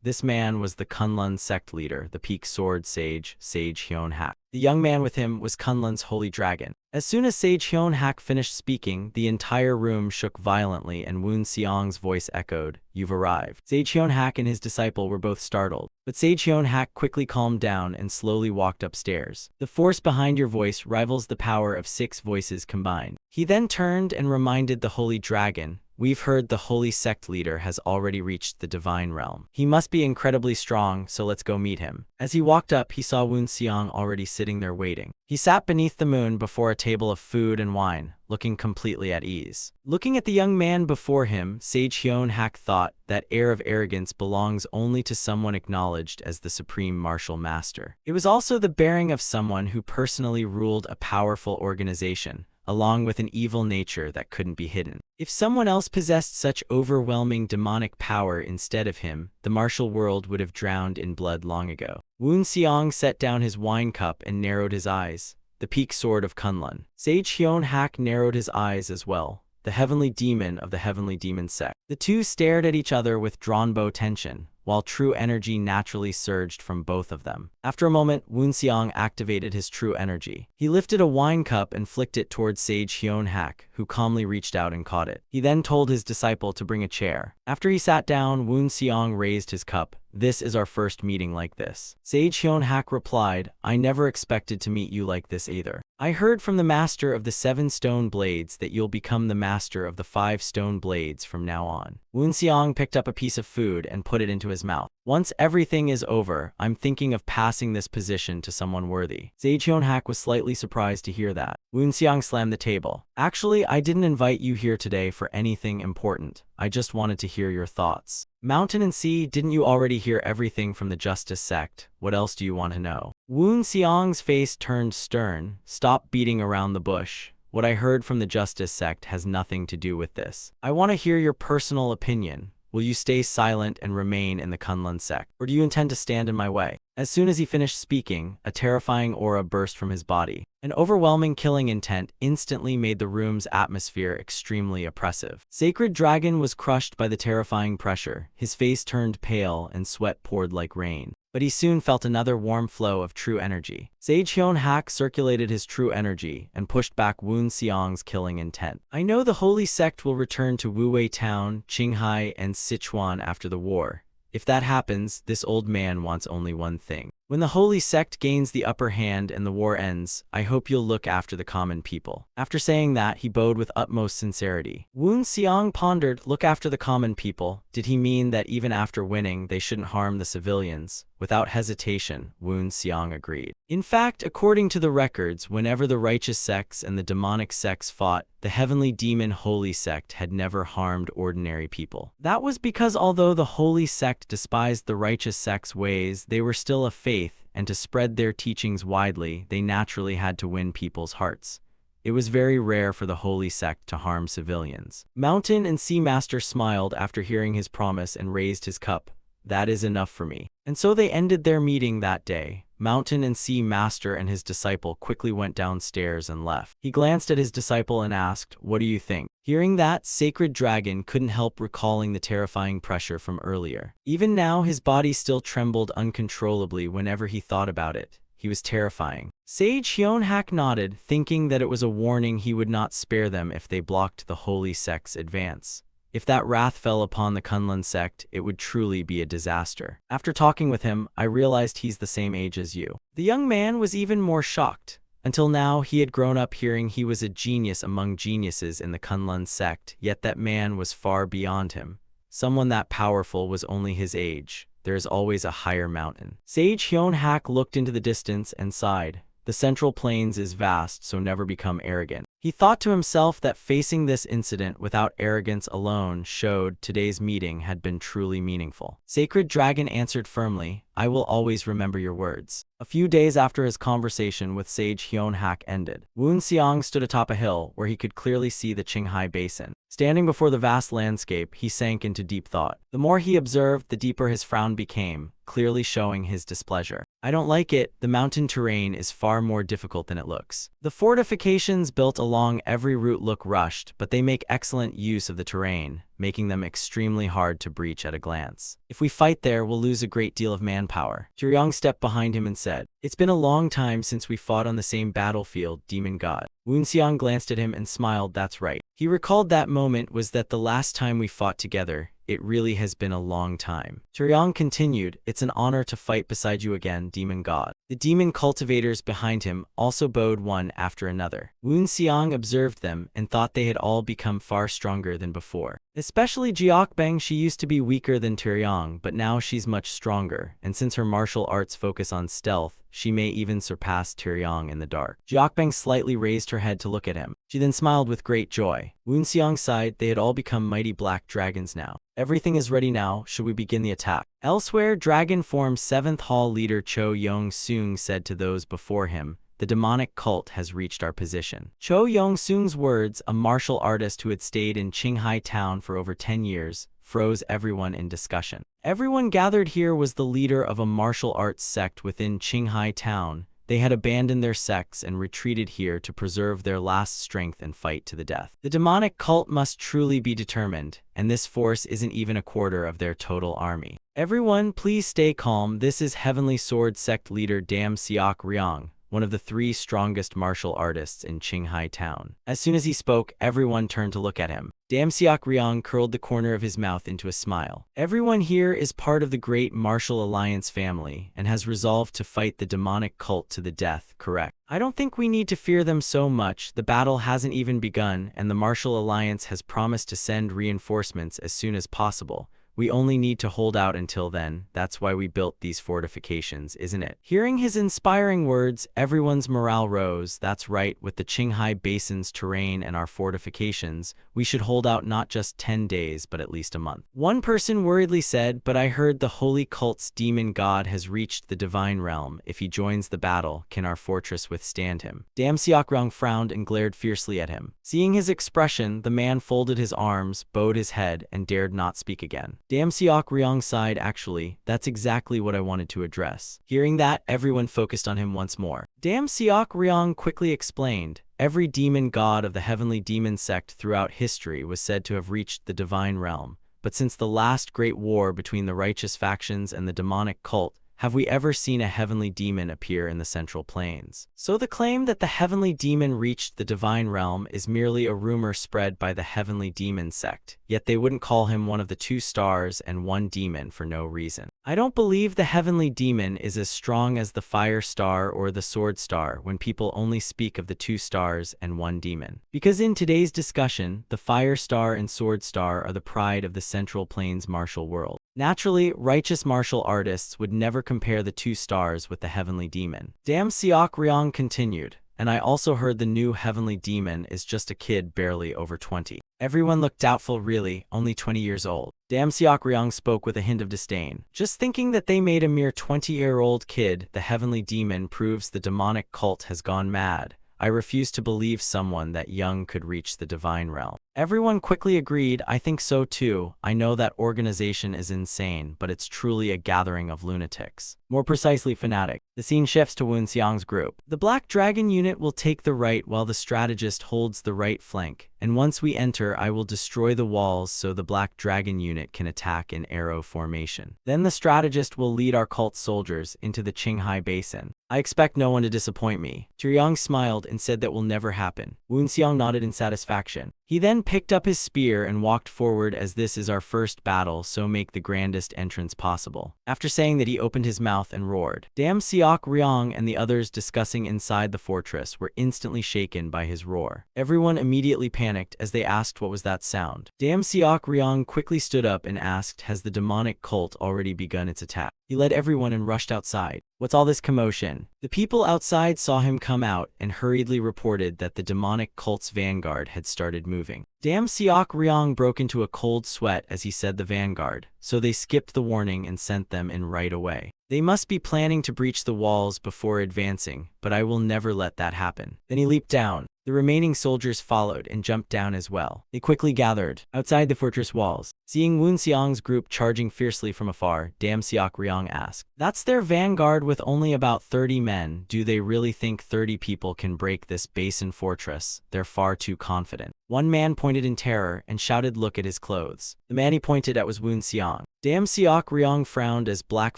This man was the Kunlun sect leader, the peak sword sage, Sage Hyun-hak. The young man with him was Kunlun's holy dragon. As soon as Sage Hyun-hak finished speaking, the entire room shook violently and Woon Seong's voice echoed, "You've arrived." Sage Hyun-hak and his disciple were both startled, but Sage Hyun-hak quickly calmed down and slowly walked upstairs. "The force behind your voice rivals the power of 6 voices combined." He then turned and reminded the holy dragon, We've heard the holy sect leader has already reached the divine realm. He must be incredibly strong, so let's go meet him. As he walked up, he saw Woon Seong already sitting there waiting. He sat beneath the moon before a table of food and wine, looking completely at ease. Looking at the young man before him, Sage Hyun-hak thought that air of arrogance belongs only to someone acknowledged as the supreme martial master. It was also the bearing of someone who personally ruled a powerful organization, along with an evil nature that couldn't be hidden. If someone else possessed such overwhelming demonic power instead of him, the martial world would have drowned in blood long ago. Woon Seong set down his wine cup and narrowed his eyes. The peak sword of Kunlun. Sage Hyun-hak narrowed his eyes as well. The heavenly demon of the heavenly demon sect. The two stared at each other with drawn bow tension, while true energy naturally surged from both of them. After a moment, Woon Seong activated his true energy. He lifted a wine cup and flicked it towards Sage Hyun-hak, who calmly reached out and caught it. He then told his disciple to bring a chair. After he sat down, Woon Seong raised his cup. This is our first meeting like this. Sage Hyun-hak replied, I never expected to meet you like this either. I heard from the master of the 7 stone blades that you'll become the master of the 5 stone blades from now on. Woon Seong picked up a piece of food and put it into his mouth. Once everything is over, I'm thinking of passing this position to someone worthy. Sage Hyun-hak was slightly surprised to hear that. Woon Seong slammed the table. Actually, I didn't invite you here today for anything important. I just wanted to hear your thoughts. Mountain and Sea, didn't you already hear everything from the Justice sect? What else do you want to know? Woon Seong's face turned stern. Stop beating around the bush. What I heard from the Justice sect has nothing to do with this. I want to hear your personal opinion. Will you stay silent and remain in the Kunlun sect? Or do you intend to stand in my way? As soon as he finished speaking, a terrifying aura burst from his body. An overwhelming killing intent instantly made the room's atmosphere extremely oppressive. Sacred Dragon was crushed by the terrifying pressure. His face turned pale and sweat poured like rain. But he soon felt another warm flow of true energy. Sage Hyun-hak circulated his true energy and pushed back Woon Seong's killing intent. I know the holy sect will return to Wuwei Town, Qinghai, and Sichuan after the war. If that happens, this old man wants only one thing. When the holy sect gains the upper hand and the war ends, I hope you'll look after the common people. After saying that, he bowed with utmost sincerity. Woon Seong pondered, look after the common people. Did he mean that even after winning, they shouldn't harm the civilians? Without hesitation, Woon Seong agreed. In fact, according to the records, whenever the righteous sects and the demonic sects fought, the heavenly demon holy sect had never harmed ordinary people. That was because although the holy sect despised the righteous sect's ways, they were still a faith, and to spread their teachings widely, they naturally had to win people's hearts. It was very rare for the holy sect to harm civilians. Mountain and Sea Master smiled after hearing his promise and raised his cup. That is enough for me. And so they ended their meeting that day. Mountain and Sea Master and his disciple quickly went downstairs and left. He glanced at his disciple and asked, what do you think? Hearing that, Sacred Dragon couldn't help recalling the terrifying pressure from earlier. Even now, his body still trembled uncontrollably whenever he thought about it. He was terrifying. Sage Hyun-hak nodded, thinking that it was a warning he would not spare them if they blocked the holy sect's advance. If that wrath fell upon the Kunlun sect, it would truly be a disaster. After talking with him, I realized he's the same age as you. The young man was even more shocked. Until now, he had grown up hearing he was a genius among geniuses in the Kunlun sect, yet that man was far beyond him. Someone that powerful was only his age. There is always a higher mountain. Sage Hyun-hak looked into the distance and sighed. The Central Plains is vast, so never become arrogant. He thought to himself that facing this incident without arrogance alone showed today's meeting had been truly meaningful. Sacred Dragon answered firmly, I will always remember your words. A few days after his conversation with Sage Hyun-hak ended, Woon Seong stood atop a hill where he could clearly see the Qinghai Basin. Standing before the vast landscape, he sank into deep thought. The more he observed, the deeper his frown became, clearly showing his displeasure. I don't like it. The mountain terrain is far more difficult than it looks. The fortifications built along every route look rushed, but they make excellent use of the terrain, making them extremely hard to breach at a glance. If we fight there, we'll lose a great deal of manpower. Jiryong stepped behind him and said, it's been a long time since we fought on the same battlefield, demon god. Woon Seong glanced at him and smiled, that's right. He recalled that moment was that the last time we fought together. it really has been a long time. Taeyong continued, it's an honor to fight beside you again, demon god. The demon cultivators behind him also bowed one after another. Woon Xiang observed them and thought they had all become far stronger than before. Especially Jiokbang, she used to be weaker than Taeyong, but now she's much stronger, and since her martial arts focus on stealth, she may even surpass Taeyong in the dark. Jiokbang slightly raised her head to look at him. She then smiled with great joy. Woon Xiang sighed, they had all become mighty black dragons now. Everything is ready now, should we begin the attack? Elsewhere, Dragon Form 7th Hall leader Cho Yong-seung said to those before him, the demonic cult has reached our position. Cho Yong-seung's words, a martial artist who had stayed in Qinghai town for over 10 years, froze everyone in discussion. Everyone gathered here was the leader of a martial arts sect within Qinghai town. They had abandoned their sects and retreated here to preserve their last strength and fight to the death. The demonic cult must truly be determined, and this force isn't even a quarter of their total army. Everyone, please stay calm. This is Heavenly Sword Sect leader Dam Seok Ryong, one of the 3 strongest martial artists in Qinghai town. As soon as he spoke, everyone turned to look at him. Dam Seok Ryong curled the corner of his mouth into a smile. Everyone here is part of the great martial alliance family and has resolved to fight the demonic cult to the death, correct? I don't think we need to fear them so much. The battle hasn't even begun, and the martial alliance has promised to send reinforcements as soon as possible. We only need to hold out until then. That's why we built these fortifications, isn't it? Hearing his inspiring words, everyone's morale rose. That's right, with the Qinghai Basin's terrain and our fortifications, we should hold out not just 10 days, but at least a month. One person worriedly said, but I heard the holy cult's demon god has reached the divine realm. If he joins the battle, can our fortress withstand him? Dam Seok frowned and glared fiercely at him. Seeing his expression, the man folded his arms, bowed his head, and dared not speak again. Dam Seok Ryong sighed, actually, that's exactly what I wanted to address. Hearing that, everyone focused on him once more. Dam Seok Ryong quickly explained, every demon god of the heavenly demon sect throughout history was said to have reached the divine realm, but since the last great war between the righteous factions and the demonic cult, have we ever seen a heavenly demon appear in the Central Plains? So the claim that the heavenly demon reached the divine realm is merely a rumor spread by the heavenly demon sect, yet they wouldn't call him one of the 2 stars and 1 demon for no reason. I don't believe the heavenly demon is as strong as the fire star or the sword star when people only speak of the 2 stars and 1 demon. Because in today's discussion, the fire star and sword star are the pride of the Central Plains martial world. Naturally, righteous martial artists would never compare the 2 stars with the heavenly demon. Dam Seok Ryong continued, and I also heard the new heavenly demon is just a kid barely over 20. Everyone looked doubtful, really, only 20 years old. Dam Seok Ryong spoke with a hint of disdain. Just thinking that they made a mere 20-year-old kid the heavenly demon proves the demonic cult has gone mad. I refuse to believe someone that young could reach the divine realm. Everyone quickly agreed, I think so too. I know that organization is insane, but it's truly a gathering of lunatics. More precisely, fanatic. The scene shifts to Woon Xiang's group. The Black Dragon unit will take the right while the strategist holds the right flank, and once we enter I will destroy the walls so the Black Dragon unit can attack in arrow formation. Then the strategist will lead our cult soldiers into the Qinghai Basin. I expect no one to disappoint me. Taeyong smiled and said that will never happen. Woon Xiang nodded in satisfaction. He then picked up his spear and walked forward as this is our first battle, so make the grandest entrance possible. After saying that, he opened his mouth and roared. Dam Seok Ryong and the others discussing inside the fortress were instantly shaken by his roar. Everyone immediately panicked as they asked what was that sound. Dam Seok Ryong quickly stood up and asked, has the demonic cult already begun its attack? He led everyone and rushed outside. What's all this commotion? The people outside saw him come out and hurriedly reported that the demonic cult's vanguard had started moving. Dam Seok Ryong broke into a cold sweat as he said the vanguard, so they skipped the warning and sent them in right away. They must be planning to breach the walls before advancing, but I will never let that happen. Then he leaped down. The remaining soldiers followed and jumped down as well. They quickly gathered outside the fortress walls. Seeing Woon Xiang's group charging fiercely from afar, Dam Seok Ryong asked, that's their vanguard with only about 30 men. Do they really think 30 people can break this basin fortress? They're far too confident. One man pointed in terror and shouted, look at his clothes. The man he pointed at was Woon Xiang. Dam Seok Ryong frowned as black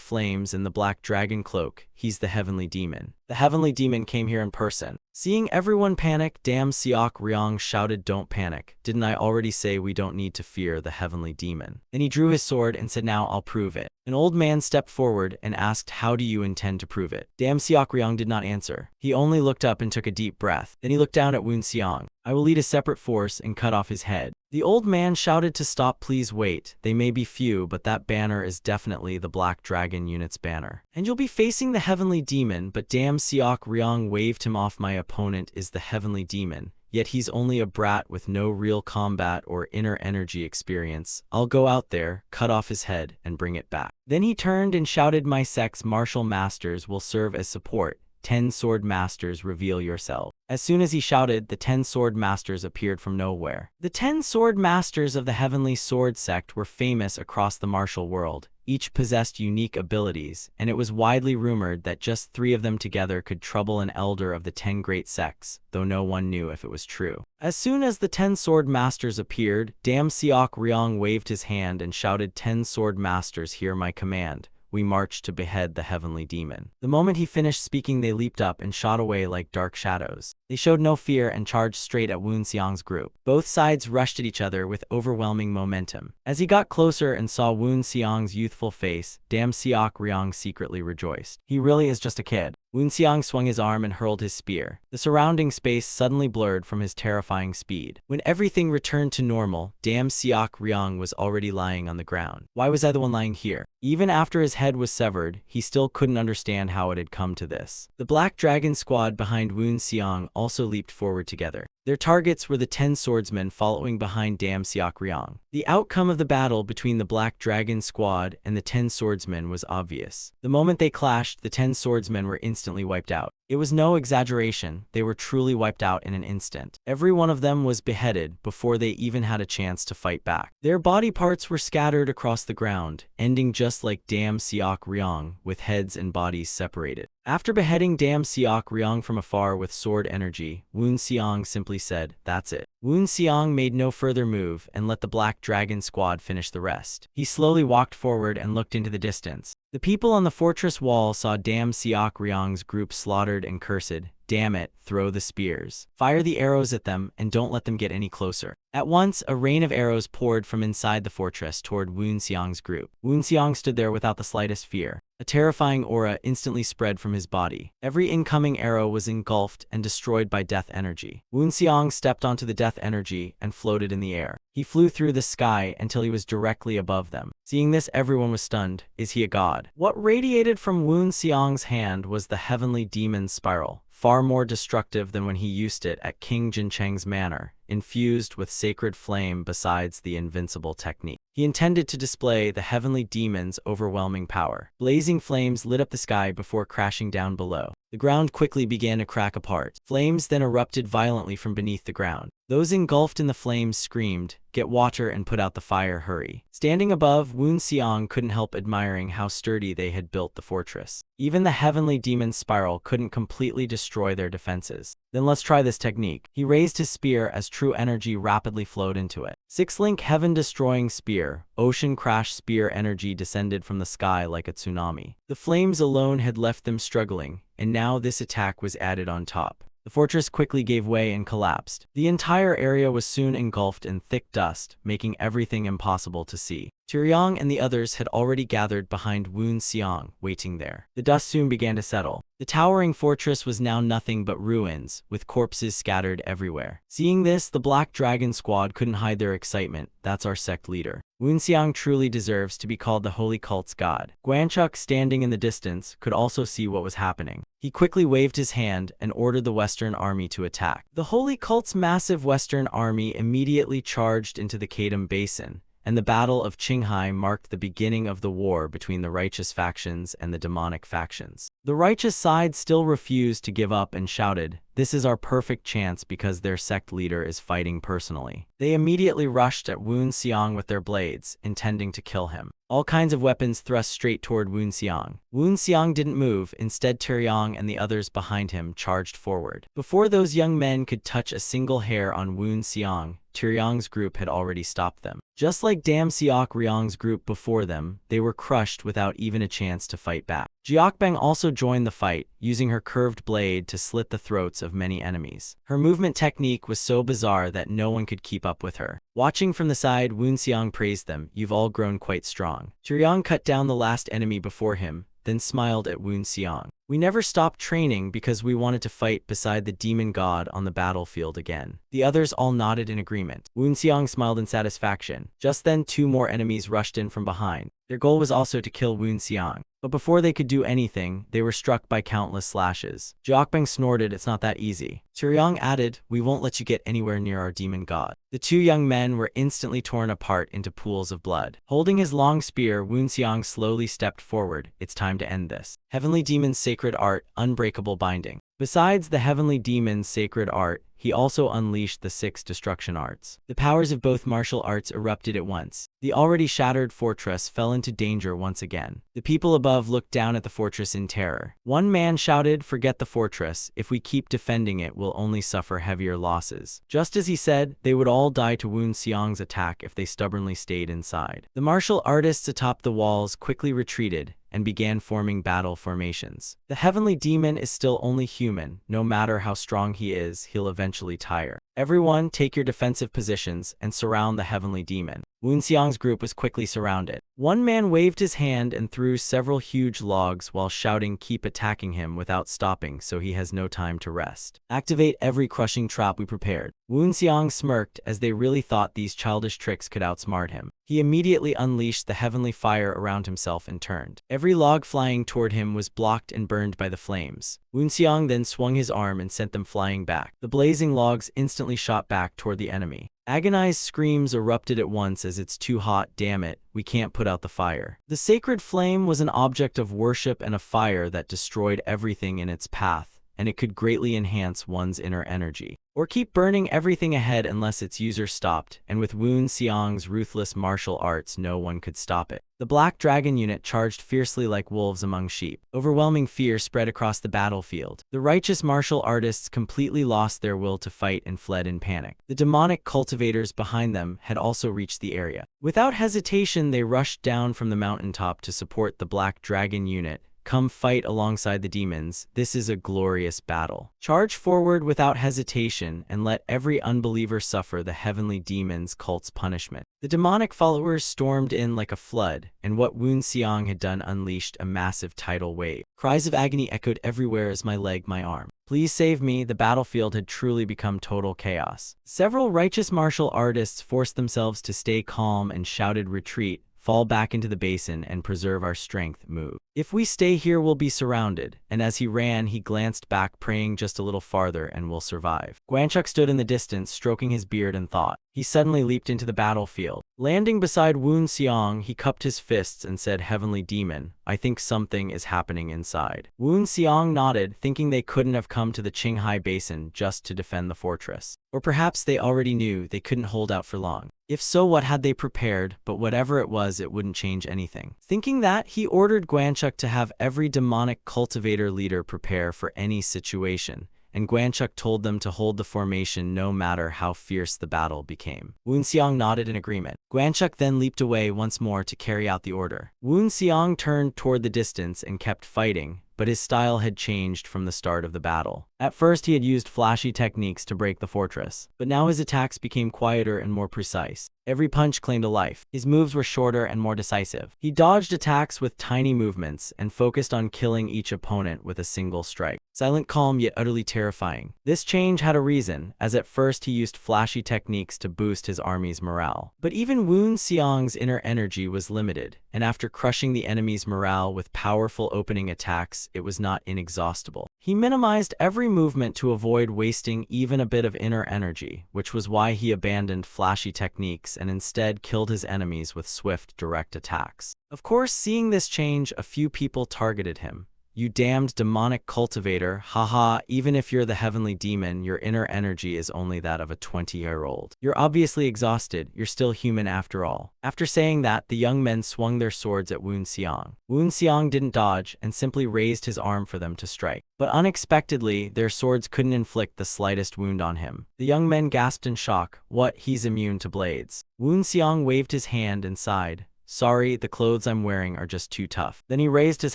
flames in the black dragon cloak. He's the heavenly demon. The heavenly demon came here in person. Seeing everyone panic, Dam Seok Ryong shouted, don't panic. Didn't I already say we don't need to fear the heavenly demon. Then he drew his sword and said, "Now I'll prove it." An old man stepped forward and asked, "How do you intend to prove it?" Dam Siok Ryong did not answer. He only looked up and took a deep breath. Then he looked down at Woon Seong. "I will lead a separate force and cut off his head." The old man shouted to stop. "Please wait. They may be few, but that banner is definitely the Black Dragon unit's banner. And you'll be facing the Heavenly Demon." But Dam Siok Ryong waved him off. "My opponent is the Heavenly Demon. Yet he's only a brat with no real combat or inner energy experience. I'll go out there, cut off his head, and bring it back." Then he turned and shouted, "My sect's martial masters will serve as support. 10 sword masters, reveal yourself." As soon as he shouted, the 10 sword masters appeared from nowhere. The 10 sword masters of the Heavenly Sword Sect were famous across the martial world. Each possessed unique abilities, and it was widely rumored that just 3 of them together could trouble an elder of the 10 great sects, though no one knew if it was true. As soon as the 10 sword masters appeared, Dam Siok Ryong waved his hand and shouted, "10 sword masters, hear my command. We march to behead the Heavenly Demon." The moment he finished speaking, they leaped up and shot away like dark shadows. They showed no fear and charged straight at Woon Seong's group. Both sides rushed at each other with overwhelming momentum. As he got closer and saw Woon Seong's youthful face, Dam Siok Ryong secretly rejoiced. He really is just a kid. Woon Seong swung his arm and hurled his spear. The surrounding space suddenly blurred from his terrifying speed. When everything returned to normal, Dam Siok Ryong was already lying on the ground. Why was I the one lying here? Even after his head was severed, he still couldn't understand how it had come to this. The Black Dragon squad behind Woon Seong also leaped forward together. Their targets were the 10 swordsmen following behind Dam Siok Ryong. The outcome of the battle between the Black Dragon squad and the 10 swordsmen was obvious. The moment they clashed, the 10 swordsmen were instantly wiped out. It was no exaggeration, they were truly wiped out in an instant. Every one of them was beheaded before they even had a chance to fight back. Their body parts were scattered across the ground, ending just like Dam Siok Ryong, with heads and bodies separated. After beheading Dam Siok Ryong from afar with sword energy, Woon Seong simply said, "That's it." Woon Seong made no further move and let the Black Dragon squad finish the rest. He slowly walked forward and looked into the distance. The people on the fortress wall saw Dam Siok Ryong's group slaughtered and cursed. "Damn it, throw the spears. Fire the arrows at them and don't let them get any closer." At once, a rain of arrows poured from inside the fortress toward Woon Seong's group. Woon Seong stood there without the slightest fear. A terrifying aura instantly spread from his body. Every incoming arrow was engulfed and destroyed by death energy. Woon Seong stepped onto the death energy and floated in the air. He flew through the sky until he was directly above them. Seeing this, everyone was stunned. Is he a god? What radiated from Woon Seong's hand was the Heavenly Demon Spiral, far more destructive than when he used it at King Jincheng's manor, infused with sacred flame besides the invincible technique. He intended to display the Heavenly Demon's overwhelming power. Blazing flames lit up the sky before crashing down below. The ground quickly began to crack apart. Flames then erupted violently from beneath the ground. Those engulfed in the flames screamed, "Get water and put out the fire, hurry." Standing above, Woon Seong couldn't help admiring how sturdy they had built the fortress. Even the Heavenly Demon's Spiral couldn't completely destroy their defenses. Then let's try this technique. He raised his spear as true energy rapidly flowed into it. 6-link heaven-destroying spear, ocean crash spear energy descended from the sky like a tsunami. The flames alone had left them struggling, and now this attack was added on top. The fortress quickly gave way and collapsed. The entire area was soon engulfed in thick dust, making everything impossible to see. Taeyong and the others had already gathered behind Woon Seong, waiting there. The dust soon began to settle. The towering fortress was now nothing but ruins, with corpses scattered everywhere. Seeing this, the Black Dragon squad couldn't hide their excitement. That's our sect leader. Woon Seong truly deserves to be called the Holy Cult's god. Guanchuk, standing in the distance, could also see what was happening. He quickly waved his hand and ordered the Western Army to attack. The Holy Cult's massive Western Army immediately charged into the Kadam Basin, and the Battle of Qinghai marked the beginning of the war between the righteous factions and the demonic factions. The righteous side still refused to give up and shouted, "This is our perfect chance," because their sect leader is fighting personally. They immediately rushed at Woon Seong with their blades, intending to kill him. All kinds of weapons thrust straight toward Woon Seong. Woon Seong didn't move. Instead, Taeyong and the others behind him charged forward. Before those young men could touch a single hair on Woon Seong, Taeyong's group had already stopped them. Just like Dam Siok Ryong's group before them, they were crushed without even a chance to fight back. Jiokbang also joined the fight, using her curved blade to slit the throats of many enemies. Her movement technique was so bizarre that no one could keep up with her. Watching from the side, Woonseong praised them. "You've all grown quite strong." Turyong cut down the last enemy before him, then smiled at Woonseong. "We never stopped training because we wanted to fight beside the demon god on the battlefield again." The others all nodded in agreement. Woonseong smiled in satisfaction. Just then, 2 more enemies rushed in from behind. Their goal was also to kill Woonseong. But before they could do anything, they were struck by countless slashes. Jiokbang snorted, "It's not that easy." Turyong added, "We won't let you get anywhere near our demon god." The 2 young men were instantly torn apart into pools of blood. Holding his long spear, Woonseong slowly stepped forward. "It's time to end this." Heavenly Demon's sacred art, unbreakable binding. Besides the Heavenly Demon's sacred art, he also unleashed the 6 destruction arts. The powers of both martial arts erupted at once. The already shattered fortress fell into danger once again. The people above looked down at the fortress in terror. One man shouted, "Forget the fortress. If we keep defending it, we'll only suffer heavier losses." Just as he said, they would all die to Woonseong's attack if they stubbornly stayed inside. The martial artists atop the walls quickly retreated and began forming battle formations. The Heavenly Demon is still only human. No matter how strong he is, he'll eventually tire. "Everyone, take your defensive positions and surround the Heavenly Demon." Woonseong's group was quickly surrounded. One man waved his hand and threw several huge logs while shouting, "Keep attacking him without stopping so he has no time to rest. Activate every crushing trap we prepared." Woonseong smirked, as they really thought these childish tricks could outsmart him. He immediately unleashed the heavenly fire around himself and turned. Every log flying toward him was blocked and burned by the flames. Woonseong then swung his arm and sent them flying back. The blazing logs instantly shot back toward the enemy. Agonized screams erupted at once as "It's too hot, damn it, we can't put out the fire." The sacred flame was an object of worship and a fire that destroyed everything in its path, and it could greatly enhance one's inner energy, or keep burning everything ahead unless its user stopped, and with Woonseong's ruthless martial arts no one could stop it. The Black Dragon unit charged fiercely like wolves among sheep. Overwhelming fear spread across the battlefield. The righteous martial artists completely lost their will to fight and fled in panic. The demonic cultivators behind them had also reached the area. Without hesitation, they rushed down from the mountaintop to support the Black Dragon unit. "Come fight alongside the demons. This is a glorious battle. Charge forward without hesitation and let every unbeliever suffer the Heavenly Demon's cult's punishment." The demonic followers stormed in like a flood, and what Woonseong had done unleashed a massive tidal wave. Cries of agony echoed everywhere as "My leg, my arm. Please save me." The battlefield had truly become total chaos. Several righteous martial artists forced themselves to stay calm and shouted, "Retreat. Fall back into the basin and preserve our strength. Move. If we stay here, we'll be surrounded." And as he ran, he glanced back, praying, "Just a little farther and we'll survive." Gwanchuk stood in the distance, stroking his beard and thought. He suddenly leaped into the battlefield. Landing beside Woonseong, he cupped his fists and said, "Heavenly Demon, I think something is happening inside." Woonseong nodded, thinking they couldn't have come to the Qinghai Basin just to defend the fortress. Or perhaps they already knew they couldn't hold out for long. If so, what had they prepared? But whatever it was, it wouldn't change anything. Thinking that, he ordered Gwanchuk to have every demonic cultivator leader prepare for any situation, and Gwanchuk told them to hold the formation no matter how fierce the battle became. Woonseong nodded in agreement. Gwanchuk then leaped away once more to carry out the order. Woonseong turned toward the distance and kept fighting, but his style had changed from the start of the battle. At first, he had used flashy techniques to break the fortress, but now his attacks became quieter and more precise. Every punch claimed a life. His moves were shorter and more decisive. He dodged attacks with tiny movements and focused on killing each opponent with a single strike. Silent, calm, yet utterly terrifying. This change had a reason, as at first he used flashy techniques to boost his army's morale. But even Woonseong's inner energy was limited, and after crushing the enemy's morale with powerful opening attacks, it was not inexhaustible. He minimized every movement to avoid wasting even a bit of inner energy, which was why he abandoned flashy techniques and instead killed his enemies with swift, direct attacks. Of course, seeing this change, a few people targeted him. "You damned demonic cultivator, haha, even if you're the Heavenly Demon, your inner energy is only that of a 20-year-old. You're obviously exhausted, you're still human after all." After saying that, the young men swung their swords at Woonseong. Woonseong didn't dodge and simply raised his arm for them to strike. But unexpectedly, their swords couldn't inflict the slightest wound on him. The young men gasped in shock. "What? He's immune to blades." Woonseong waved his hand and sighed. "Sorry, the clothes I'm wearing are just too tough." Then he raised his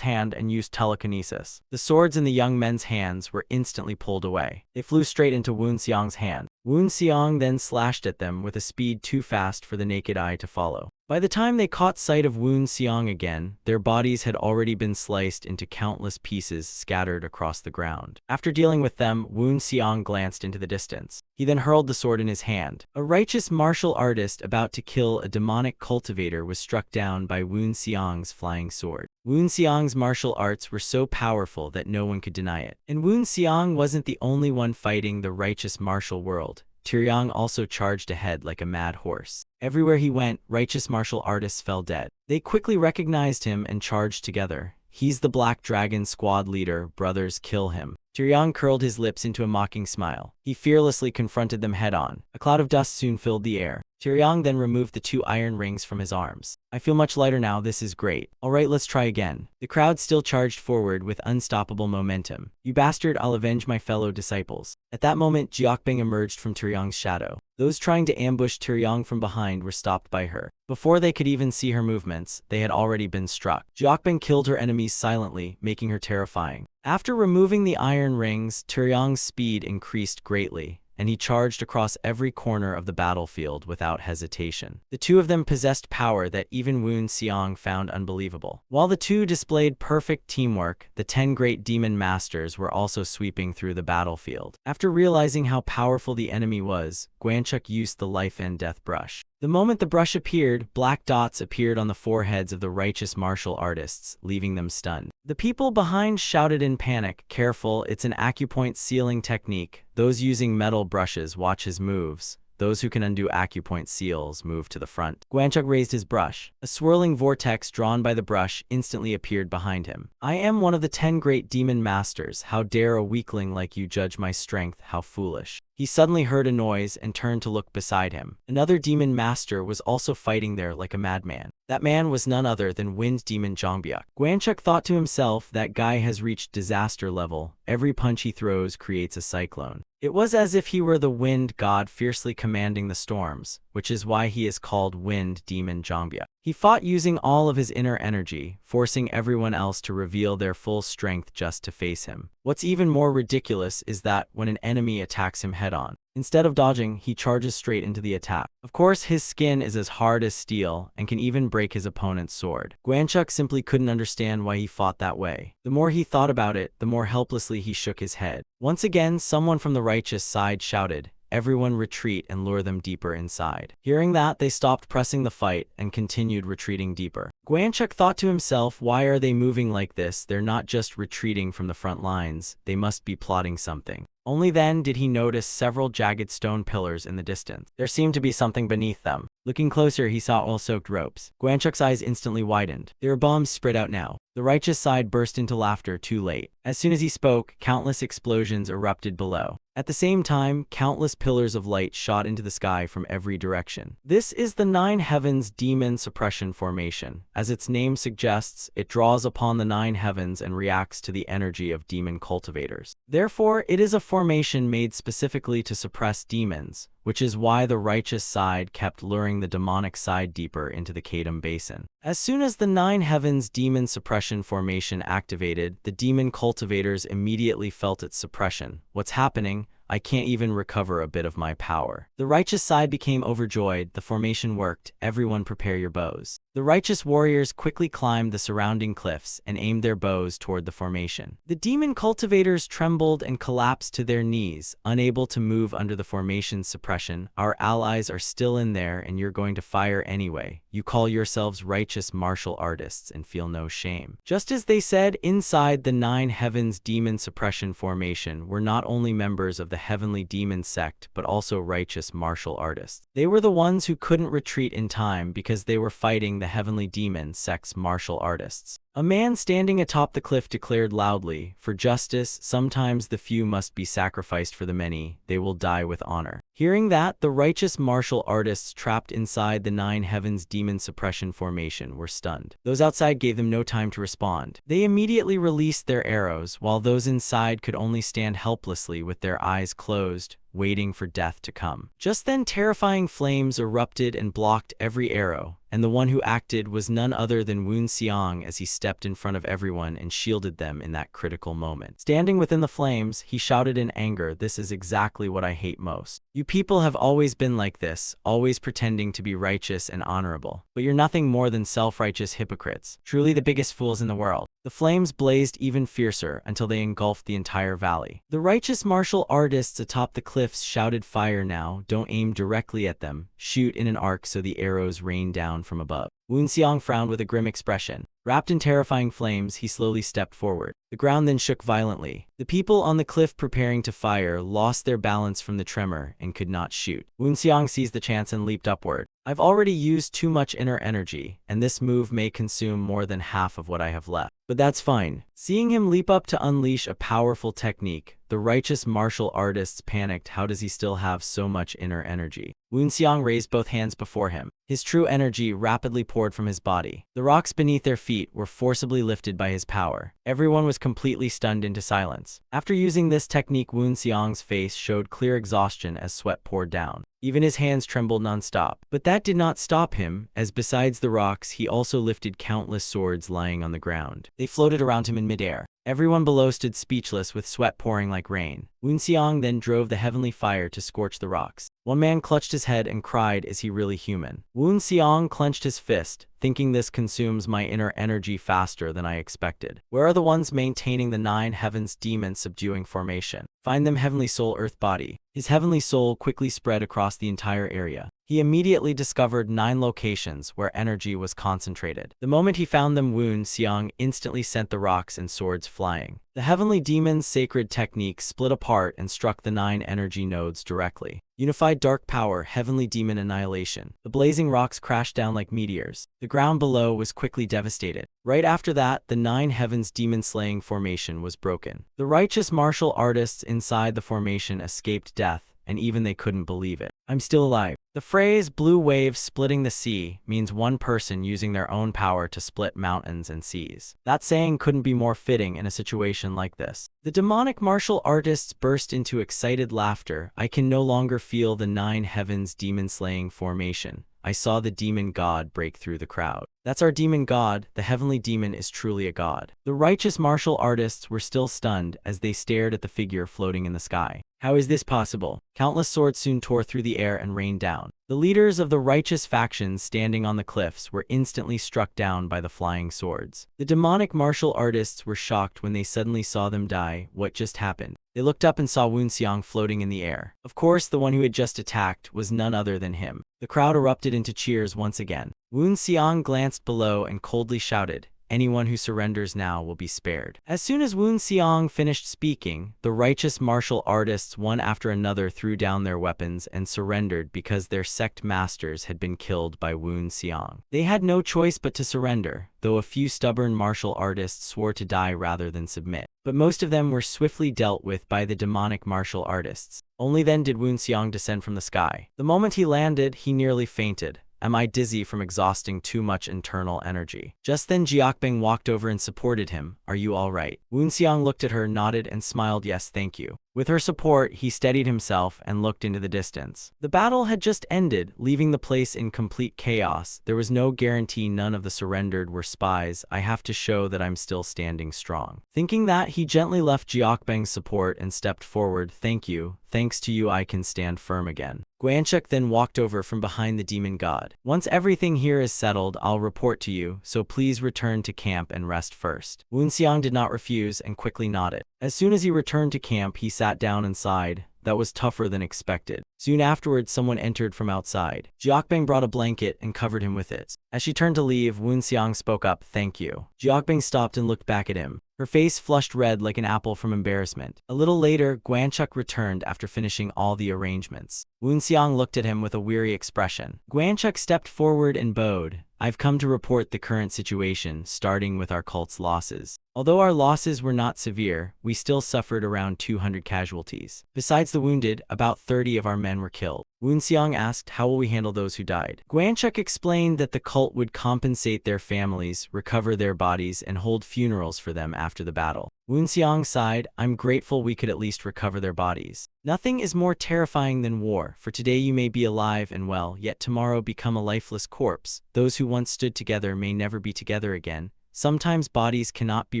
hand and used telekinesis. The swords in the young men's hands were instantly pulled away. They flew straight into Wu Xiang's hand. Wu Xiang then slashed at them with a speed too fast for the naked eye to follow. By the time they caught sight of Wu Xiang again, their bodies had already been sliced into countless pieces scattered across the ground. After dealing with them, Wu Xiang glanced into the distance. He then hurled the sword in his hand. A righteous martial artist about to kill a demonic cultivator was struck down by Wu Xiang's flying sword. Wu Xiang's martial arts were so powerful that no one could deny it. And Wu Xiang wasn't the only one fighting the righteous martial world. Tianyang also charged ahead like a mad horse. Everywhere he went, righteous martial artists fell dead. They quickly recognized him and charged together. "He's the Black Dragon squad leader, brothers, kill him." Tianyang curled his lips into a mocking smile. He fearlessly confronted them head-on. A cloud of dust soon filled the air. Tianyang then removed the 2 iron rings from his arms. "I feel much lighter now, this is great. Alright, let's try again." The crowd still charged forward with unstoppable momentum. "You bastard, I'll avenge my fellow disciples." At that moment, Jiokbing emerged from Tianyang's shadow. Those trying to ambush Tianyang from behind were stopped by her. Before they could even see her movements, they had already been struck. Jiokbing killed her enemies silently, making her terrifying. After removing the iron rings, Tianyang's speed increased greatly, and he charged across every corner of the battlefield without hesitation. The two of them possessed power that even Wu Xiang found unbelievable. While the two displayed perfect teamwork, the 10 great demon masters were also sweeping through the battlefield. After realizing how powerful the enemy was, Guanchuk used the life and death brush. The moment the brush appeared, black dots appeared on the foreheads of the righteous martial artists, leaving them stunned. The people behind shouted in panic, "Careful, it's an acupoint sealing technique. Those using metal brushes watch his moves. Those who can undo acupoint seals move to the front." Guanchuk raised his brush. A swirling vortex drawn by the brush instantly appeared behind him. "I am one of the 10 great demon masters. How dare a weakling like you judge my strength? How foolish." He suddenly heard a noise and turned to look beside him. Another demon master was also fighting there like a madman. That man was none other than Wind Demon Zhongbyuk. Guanchuk thought to himself, that guy has reached disaster level. Every punch he throws creates a cyclone. It was as if he were the wind god fiercely commanding the storms, which is why he is called Wind Demon Zhongbyuk. He fought using all of his inner energy, forcing everyone else to reveal their full strength just to face him. What's even more ridiculous is that when an enemy attacks him head-on, instead of dodging, he charges straight into the attack. Of course, his skin is as hard as steel and can even break his opponent's sword. Guanchuk simply couldn't understand why he fought that way. The more he thought about it, the more helplessly he shook his head. Once again, someone from the righteous side shouted, "Everyone retreat and lure them deeper inside." Hearing that, they stopped pressing the fight and continued retreating deeper. Guanchuk thought to himself, why are they moving like this? They're not just retreating from the front lines, they must be plotting something. Only then did he notice several jagged stone pillars in the distance. There seemed to be something beneath them. Looking closer, he saw oil-soaked ropes. Guanchuk's eyes instantly widened. There were bombs spread out now. The righteous side burst into laughter too late. As soon as he spoke, countless explosions erupted below. At the same time, countless pillars of light shot into the sky from every direction. This is the 9 Heavens Demon Suppression Formation. As its name suggests, it draws upon the 9 heavens and reacts to the energy of demon cultivators. Therefore, it is a formation made specifically to suppress demons, which is why the righteous side kept luring the demonic side deeper into the Kadam Basin. As soon as the 9 Heavens Demon Suppression Formation activated, the demon cultivators immediately felt its suppression. What's happening? I can't even recover a bit of my power. The righteous side became overjoyed. The formation worked. Everyone prepare your bows. The righteous warriors quickly climbed the surrounding cliffs and aimed their bows toward the formation. The demon cultivators trembled and collapsed to their knees, unable to move under the formation's suppression. Our allies are still in there and you're going to fire anyway. You call yourselves righteous martial artists and feel no shame. Just as they said, inside the 9 Heavens Demon Suppression Formation were not only members of the heavenly demon sect but also righteous martial artists. They were the ones who couldn't retreat in time because they were fighting the heavenly demon sect's martial artists. A man standing atop the cliff declared loudly, "For justice, sometimes the few must be sacrificed for the many. They will die with honor." Hearing that, the righteous martial artists trapped inside the 9 Heavens Demon Suppression Formation were stunned. Those outside gave them no time to respond. They immediately released their arrows, while those inside could only stand helplessly with their eyes closed, waiting for death to come. Just then, terrifying flames erupted and blocked every arrow. and the one who acted was none other than Woon Seong as he stepped in front of everyone and shielded them in that critical moment. Standing within the flames, he shouted in anger, "This is exactly what I hate most. You people have always been like this, always pretending to be righteous and honorable. But you're nothing more than self-righteous hypocrites, truly the biggest fools in the world." The flames blazed even fiercer until they engulfed the entire valley. The righteous martial artists atop the cliffs shouted, "Fire now, don't aim directly at them, shoot in an arc so the arrows rain down from above." Woon Seong frowned with a grim expression. Wrapped in terrifying flames, he slowly stepped forward. The ground then shook violently. The people on the cliff preparing to fire lost their balance from the tremor and could not shoot. Woon Seong seized the chance and leaped upward. "I've already used too much inner energy, and this move may consume more than half of what I have left. But that's fine." Seeing him leap up to unleash a powerful technique, the righteous martial artists panicked. How does he still have so much inner energy? Woon Seong raised both hands before him. His true energy rapidly poured from his body. The rocks beneath their feet were forcibly lifted by his power. Everyone was completely stunned into silence. After using this technique, Woon Seong's face showed clear exhaustion as sweat poured down. Even his hands trembled non-stop. But that did not stop him, as besides the rocks, he also lifted countless swords lying on the ground. They floated around him in midair. Everyone below stood speechless with sweat pouring like rain. Woon Seong then drove the heavenly fire to scorch the rocks. One man clutched his head and cried, "Is he really human?" Woon Seong clenched his fist, thinking, "This consumes my inner energy faster than I expected. Where are the ones maintaining the 9 heavens demons subduing formation? Find them, heavenly soul, earth body." His heavenly soul quickly spread across the entire area. He immediately discovered 9 locations where energy was concentrated. The moment he found them, Woon Seong instantly sent the rocks and swords flying. The heavenly demon's sacred technique split apart and struck the 9 energy nodes directly. Unified dark power, heavenly demon annihilation. The blazing rocks crashed down like meteors. The ground below was quickly devastated. Right after that, the 9 heavens demon slaying formation was broken. The righteous martial artists inside the formation escaped death, and even they couldn't believe it. "I'm still alive." The phrase "blue waves splitting the sea" means one person using their own power to split mountains and seas. That saying couldn't be more fitting in a situation like this. The demonic martial artists burst into excited laughter. "I can no longer feel the 9 heavens demon-slaying formation. I saw the demon god break through the crowd." "That's our demon god. The heavenly demon is truly a god." The righteous martial artists were still stunned as they stared at the figure floating in the sky. "How is this possible?" Countless swords soon tore through the air and rained down. The leaders of the righteous factions standing on the cliffs were instantly struck down by the flying swords. The demonic martial artists were shocked when they suddenly saw them die. What just happened? They looked up and saw Woon Seong floating in the air. Of course, the one who had just attacked was none other than him. The crowd erupted into cheers once again. Woon Seong glanced below and coldly shouted, "Anyone who surrenders now will be spared." As soon as Woon Seong finished speaking, the righteous martial artists one after another threw down their weapons and surrendered because their sect masters had been killed by Woon Seong. They had no choice but to surrender, though a few stubborn martial artists swore to die rather than submit. But most of them were swiftly dealt with by the demonic martial artists. Only then did Woon Seong descend from the sky. The moment he landed, he nearly fainted. "Am I dizzy from exhausting too much internal energy?" Just then Jiakbing walked over and supported him. "Are you all right?" Woon Seong looked at her, nodded, and smiled, "Yes, thank you." With her support, he steadied himself and looked into the distance. The battle had just ended, leaving the place in complete chaos. There was no guarantee none of the surrendered were spies. "I have to show that I'm still standing strong." Thinking that, he gently left Jiakbeng's support and stepped forward. "Thank you. Thanks to you I can stand firm again." Guanchuk then walked over from behind the demon god. "Once everything here is settled, I'll report to you, so please return to camp and rest first." Woon Seong did not refuse and quickly nodded. As soon as he returned to camp, he sat down and sighed. That was tougher than expected. Soon afterwards, someone entered from outside. Jiakbeng brought a blanket and covered him with it. As she turned to leave, Woon Seong spoke up, "Thank you." Jiakbeng stopped and looked back at him. Her face flushed red like an apple from embarrassment. A little later, Guanchuk returned after finishing all the arrangements. Woon Seong looked at him with a weary expression. Guanchuk stepped forward and bowed. "I've come to report the current situation, starting with our cult's losses. Although our losses were not severe, we still suffered around 200 casualties. Besides the wounded, about 30 of our men were killed. Woon Seong asked, how will we handle those who died? Gwanchuk explained that the cult would compensate their families, recover their bodies, and hold funerals for them after the battle. Woon Seong sighed, I'm grateful we could at least recover their bodies. Nothing is more terrifying than war, for today you may be alive and well, yet tomorrow become a lifeless corpse. Those who once stood together may never be together again. Sometimes bodies cannot be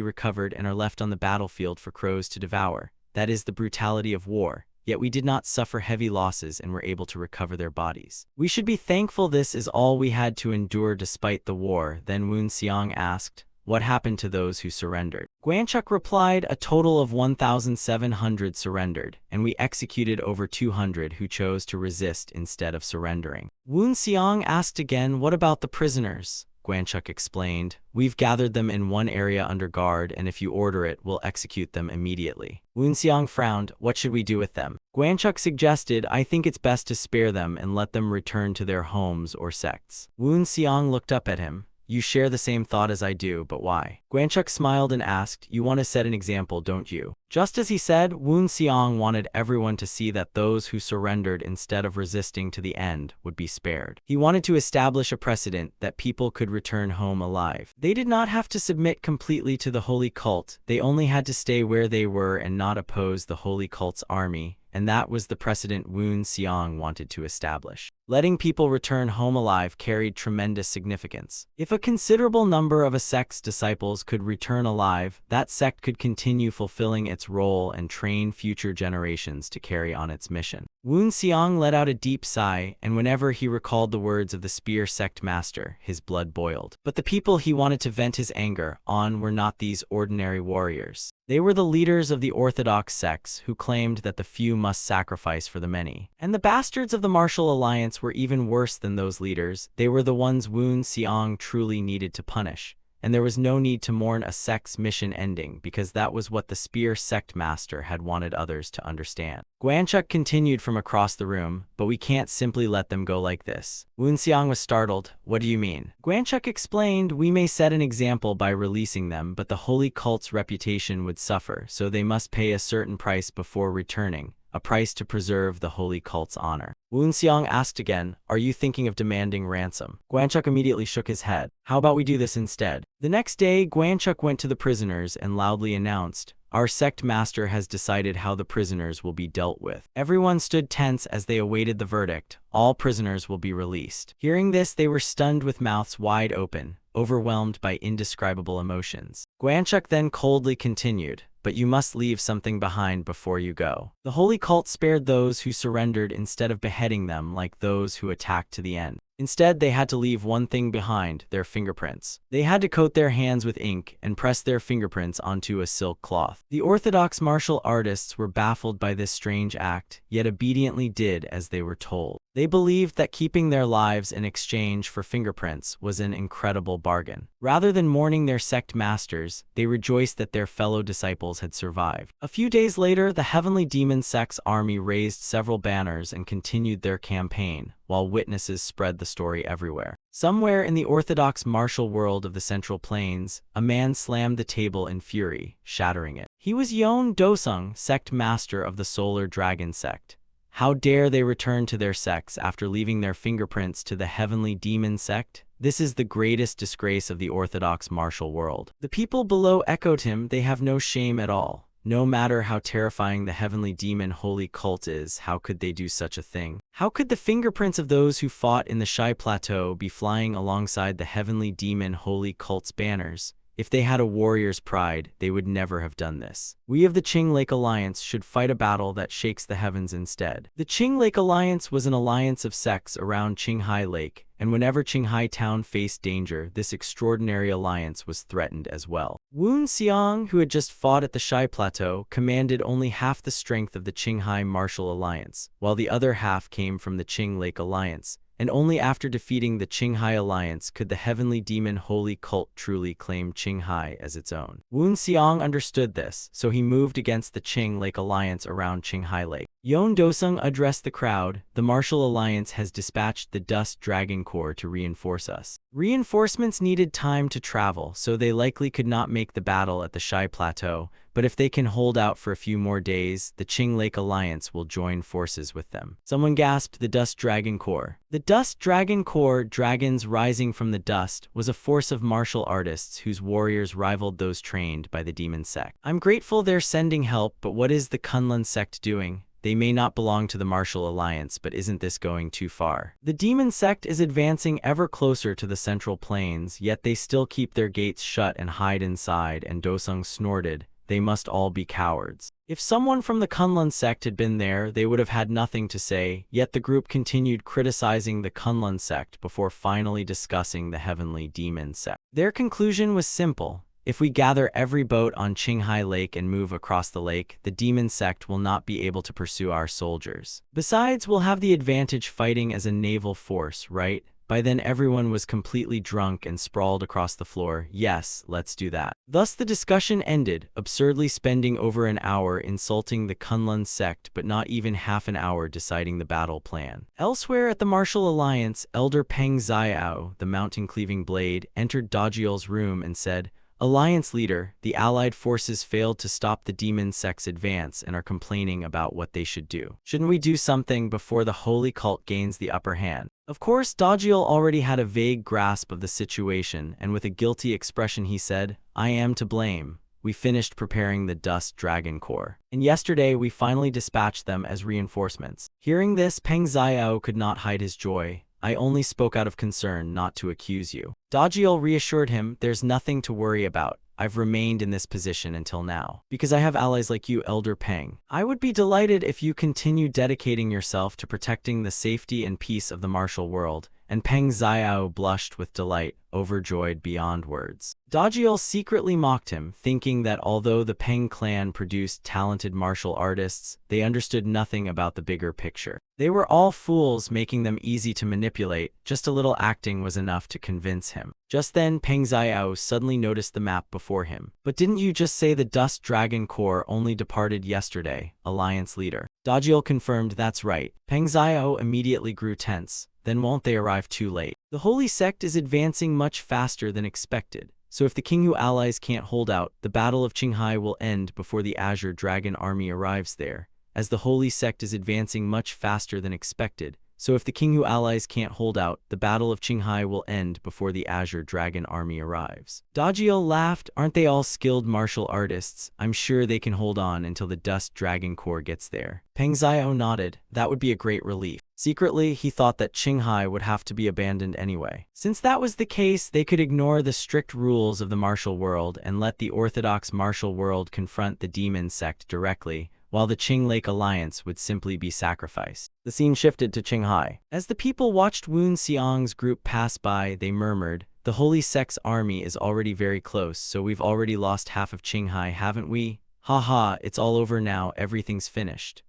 recovered and are left on the battlefield for crows to devour. That is the brutality of war. Yet we did not suffer heavy losses and were able to recover their bodies. We should be thankful this is all we had to endure despite the war. Then Woon Seong asked, what happened to those who surrendered? Gwanchuk replied, a total of 1,700 surrendered, and we executed over 200 who chose to resist instead of surrendering. Woon Seong asked again, what about the prisoners? Gwanchuk explained, we've gathered them in one area under guard, and if you order it, we'll execute them immediately. Woon Seong frowned, what should we do with them? Gwanchuk suggested, I think it's best to spare them and let them return to their homes or sects. Woon Seong looked up at him. You share the same thought as I do, but why? Gwanchuk smiled and asked, you want to set an example, don't you? Just as he said, Woon Seong wanted everyone to see that those who surrendered instead of resisting to the end would be spared. He wanted to establish a precedent that people could return home alive. They did not have to submit completely to the holy cult, they only had to stay where they were and not oppose the holy cult's army. And that was the precedent Woon Seong wanted to establish. Letting people return home alive carried tremendous significance. If a considerable number of a sect's disciples could return alive, that sect could continue fulfilling its role and train future generations to carry on its mission. Woon Seong let out a deep sigh, and whenever he recalled the words of the spear sect master, his blood boiled. But the people he wanted to vent his anger on were not these ordinary warriors. They were the leaders of the orthodox sects who claimed that the few must sacrifice for the many. And the bastards of the martial alliance were even worse than those leaders. They were the ones Woon Seong truly needed to punish. And there was no need to mourn a sect's mission ending because that was what the spear sect master had wanted others to understand. Gwanchuk continued from across the room, but we can't simply let them go like this. Woon Seong was startled. What do you mean? Gwanchuk explained, we may set an example by releasing them, but the holy cult's reputation would suffer, so they must pay a certain price before returning. A price to preserve the holy cult's honor. Woon Seong asked again, are you thinking of demanding ransom? Gwanchuk immediately shook his head. How about we do this instead? The next day, Gwanchuk went to the prisoners and loudly announced, our sect master has decided how the prisoners will be dealt with. Everyone stood tense as they awaited the verdict. All prisoners will be released. Hearing this, they were stunned with mouths wide open, overwhelmed by indescribable emotions. Gwanchuk then coldly continued, but you must leave something behind before you go. The holy cult spared those who surrendered instead of beheading them like those who attacked to the end. Instead, they had to leave one thing behind, their fingerprints. They had to coat their hands with ink and press their fingerprints onto a silk cloth. The orthodox martial artists were baffled by this strange act, yet obediently did as they were told. They believed that keeping their lives in exchange for fingerprints was an incredible bargain. Rather than mourning their sect masters, they rejoiced that their fellow disciples had survived. A few days later, the Heavenly Demon Sect's army raised several banners and continued their campaign, while witnesses spread the story everywhere. Somewhere in the orthodox martial world of the Central Plains, a man slammed the table in fury, shattering it. He was Yeon Dosung, sect master of the Solar Dragon sect. How dare they return to their sects after leaving their fingerprints to the Heavenly Demon Sect? This is the greatest disgrace of the orthodox martial world. The people below echoed him, they have no shame at all. No matter how terrifying the Heavenly Demon Holy Cult is, how could they do such a thing? How could the fingerprints of those who fought in the Shai Plateau be flying alongside the Heavenly Demon Holy Cult's banners? If they had a warrior's pride, they would never have done this. We of the Qing Lake Alliance should fight a battle that shakes the heavens instead. The Qing Lake Alliance was an alliance of sects around Qinghai Lake, and whenever Qinghai Town faced danger, this extraordinary alliance was threatened as well. Woon Seong, who had just fought at the Shai Plateau, commanded only half the strength of the Qinghai Martial Alliance, while the other half came from the Qing Lake Alliance. and only after defeating the Qinghai alliance could the heavenly demon holy cult truly claim Qinghai as its own. Wu Xiang understood this, so he moved against the Qing Lake alliance around Qinghai Lake. Yon Dosung addressed the crowd. The Martial Alliance has dispatched the Dust Dragon Corps to reinforce us. Reinforcements needed time to travel, so they likely could not make the battle at the Shai Plateau, but if they can hold out for a few more days, the Qing Lake Alliance will join forces with them. Someone gasped, the Dust Dragon Corps. The Dust Dragon Corps, dragons rising from the dust, was a force of martial artists whose warriors rivaled those trained by the demon sect. I'm grateful they're sending help, but what is the Kunlun sect doing? They may not belong to the Martial Alliance, but isn't this going too far? The demon sect is advancing ever closer to the Central Plains, yet they still keep their gates shut and hide inside, and Dosung snorted, they must all be cowards. If someone from the Kunlun sect had been there, they would have had nothing to say, yet the group continued criticizing the Kunlun sect before finally discussing the heavenly demon sect. Their conclusion was simple. If we gather every boat on Qinghai Lake and move across the lake, the demon sect will not be able to pursue our soldiers. Besides, we'll have the advantage fighting as a naval force, right? By then everyone was completely drunk and sprawled across the floor. Yes, let's do that. Thus the discussion ended, absurdly spending over an hour insulting the Kunlun sect but not even half an hour deciding the battle plan. Elsewhere at the Martial Alliance, Elder Peng Xiao, the mountain-cleaving blade, entered Dajiel's room and said, Alliance leader, the allied forces failed to stop the demon sect's advance and are complaining about what they should do. Shouldn't we do something before the holy cult gains the upper hand? Of course, Dajiel already had a vague grasp of the situation, and with a guilty expression he said, I am to blame. We finished preparing the Dust Dragon Corps, and yesterday we finally dispatched them as reinforcements. Hearing this, Peng Xiao could not hide his joy. I only spoke out of concern, not to accuse you. Dajiel reassured him, there's nothing to worry about. I've remained in this position until now, because I have allies like you, Elder Peng. I would be delighted if you continue dedicating yourself to protecting the safety and peace of the martial world, and Peng Xiao blushed with delight, overjoyed beyond words. Dajiel secretly mocked him, thinking that although the Peng clan produced talented martial artists, they understood nothing about the bigger picture. They were all fools, making them easy to manipulate. Just a little acting was enough to convince him. Just then, Peng Xiao suddenly noticed the map before him. But didn't you just say the Dust Dragon Corps only departed yesterday, Alliance leader? Dajiel confirmed that's right. Peng Xiao immediately grew tense. Then won't they arrive too late? The Holy Sect is advancing much faster than expected. So if the Qinghu allies can't hold out, the Battle of Qinghai will end before the Azure Dragon army arrives there. As the Holy Sect is advancing much faster than expected, so if the Qinghu allies can't hold out, the Battle of Qinghai will end before the Azure Dragon army arrives. Dajiel laughed, aren't they all skilled martial artists? I'm sure they can hold on until the Dust Dragon Corps gets there. Peng Xiao nodded, that would be a great relief. Secretly, he thought that Qinghai would have to be abandoned anyway. Since that was the case, they could ignore the strict rules of the martial world and let the orthodox martial world confront the demon sect directly, while the Qing Lake Alliance would simply be sacrificed. The scene shifted to Qinghai. As the people watched Wu Xiang's group pass by, they murmured, the Holy Sect's army is already very close, so we've already lost half of Qinghai, haven't we? Haha, it's all over now, everything's finished.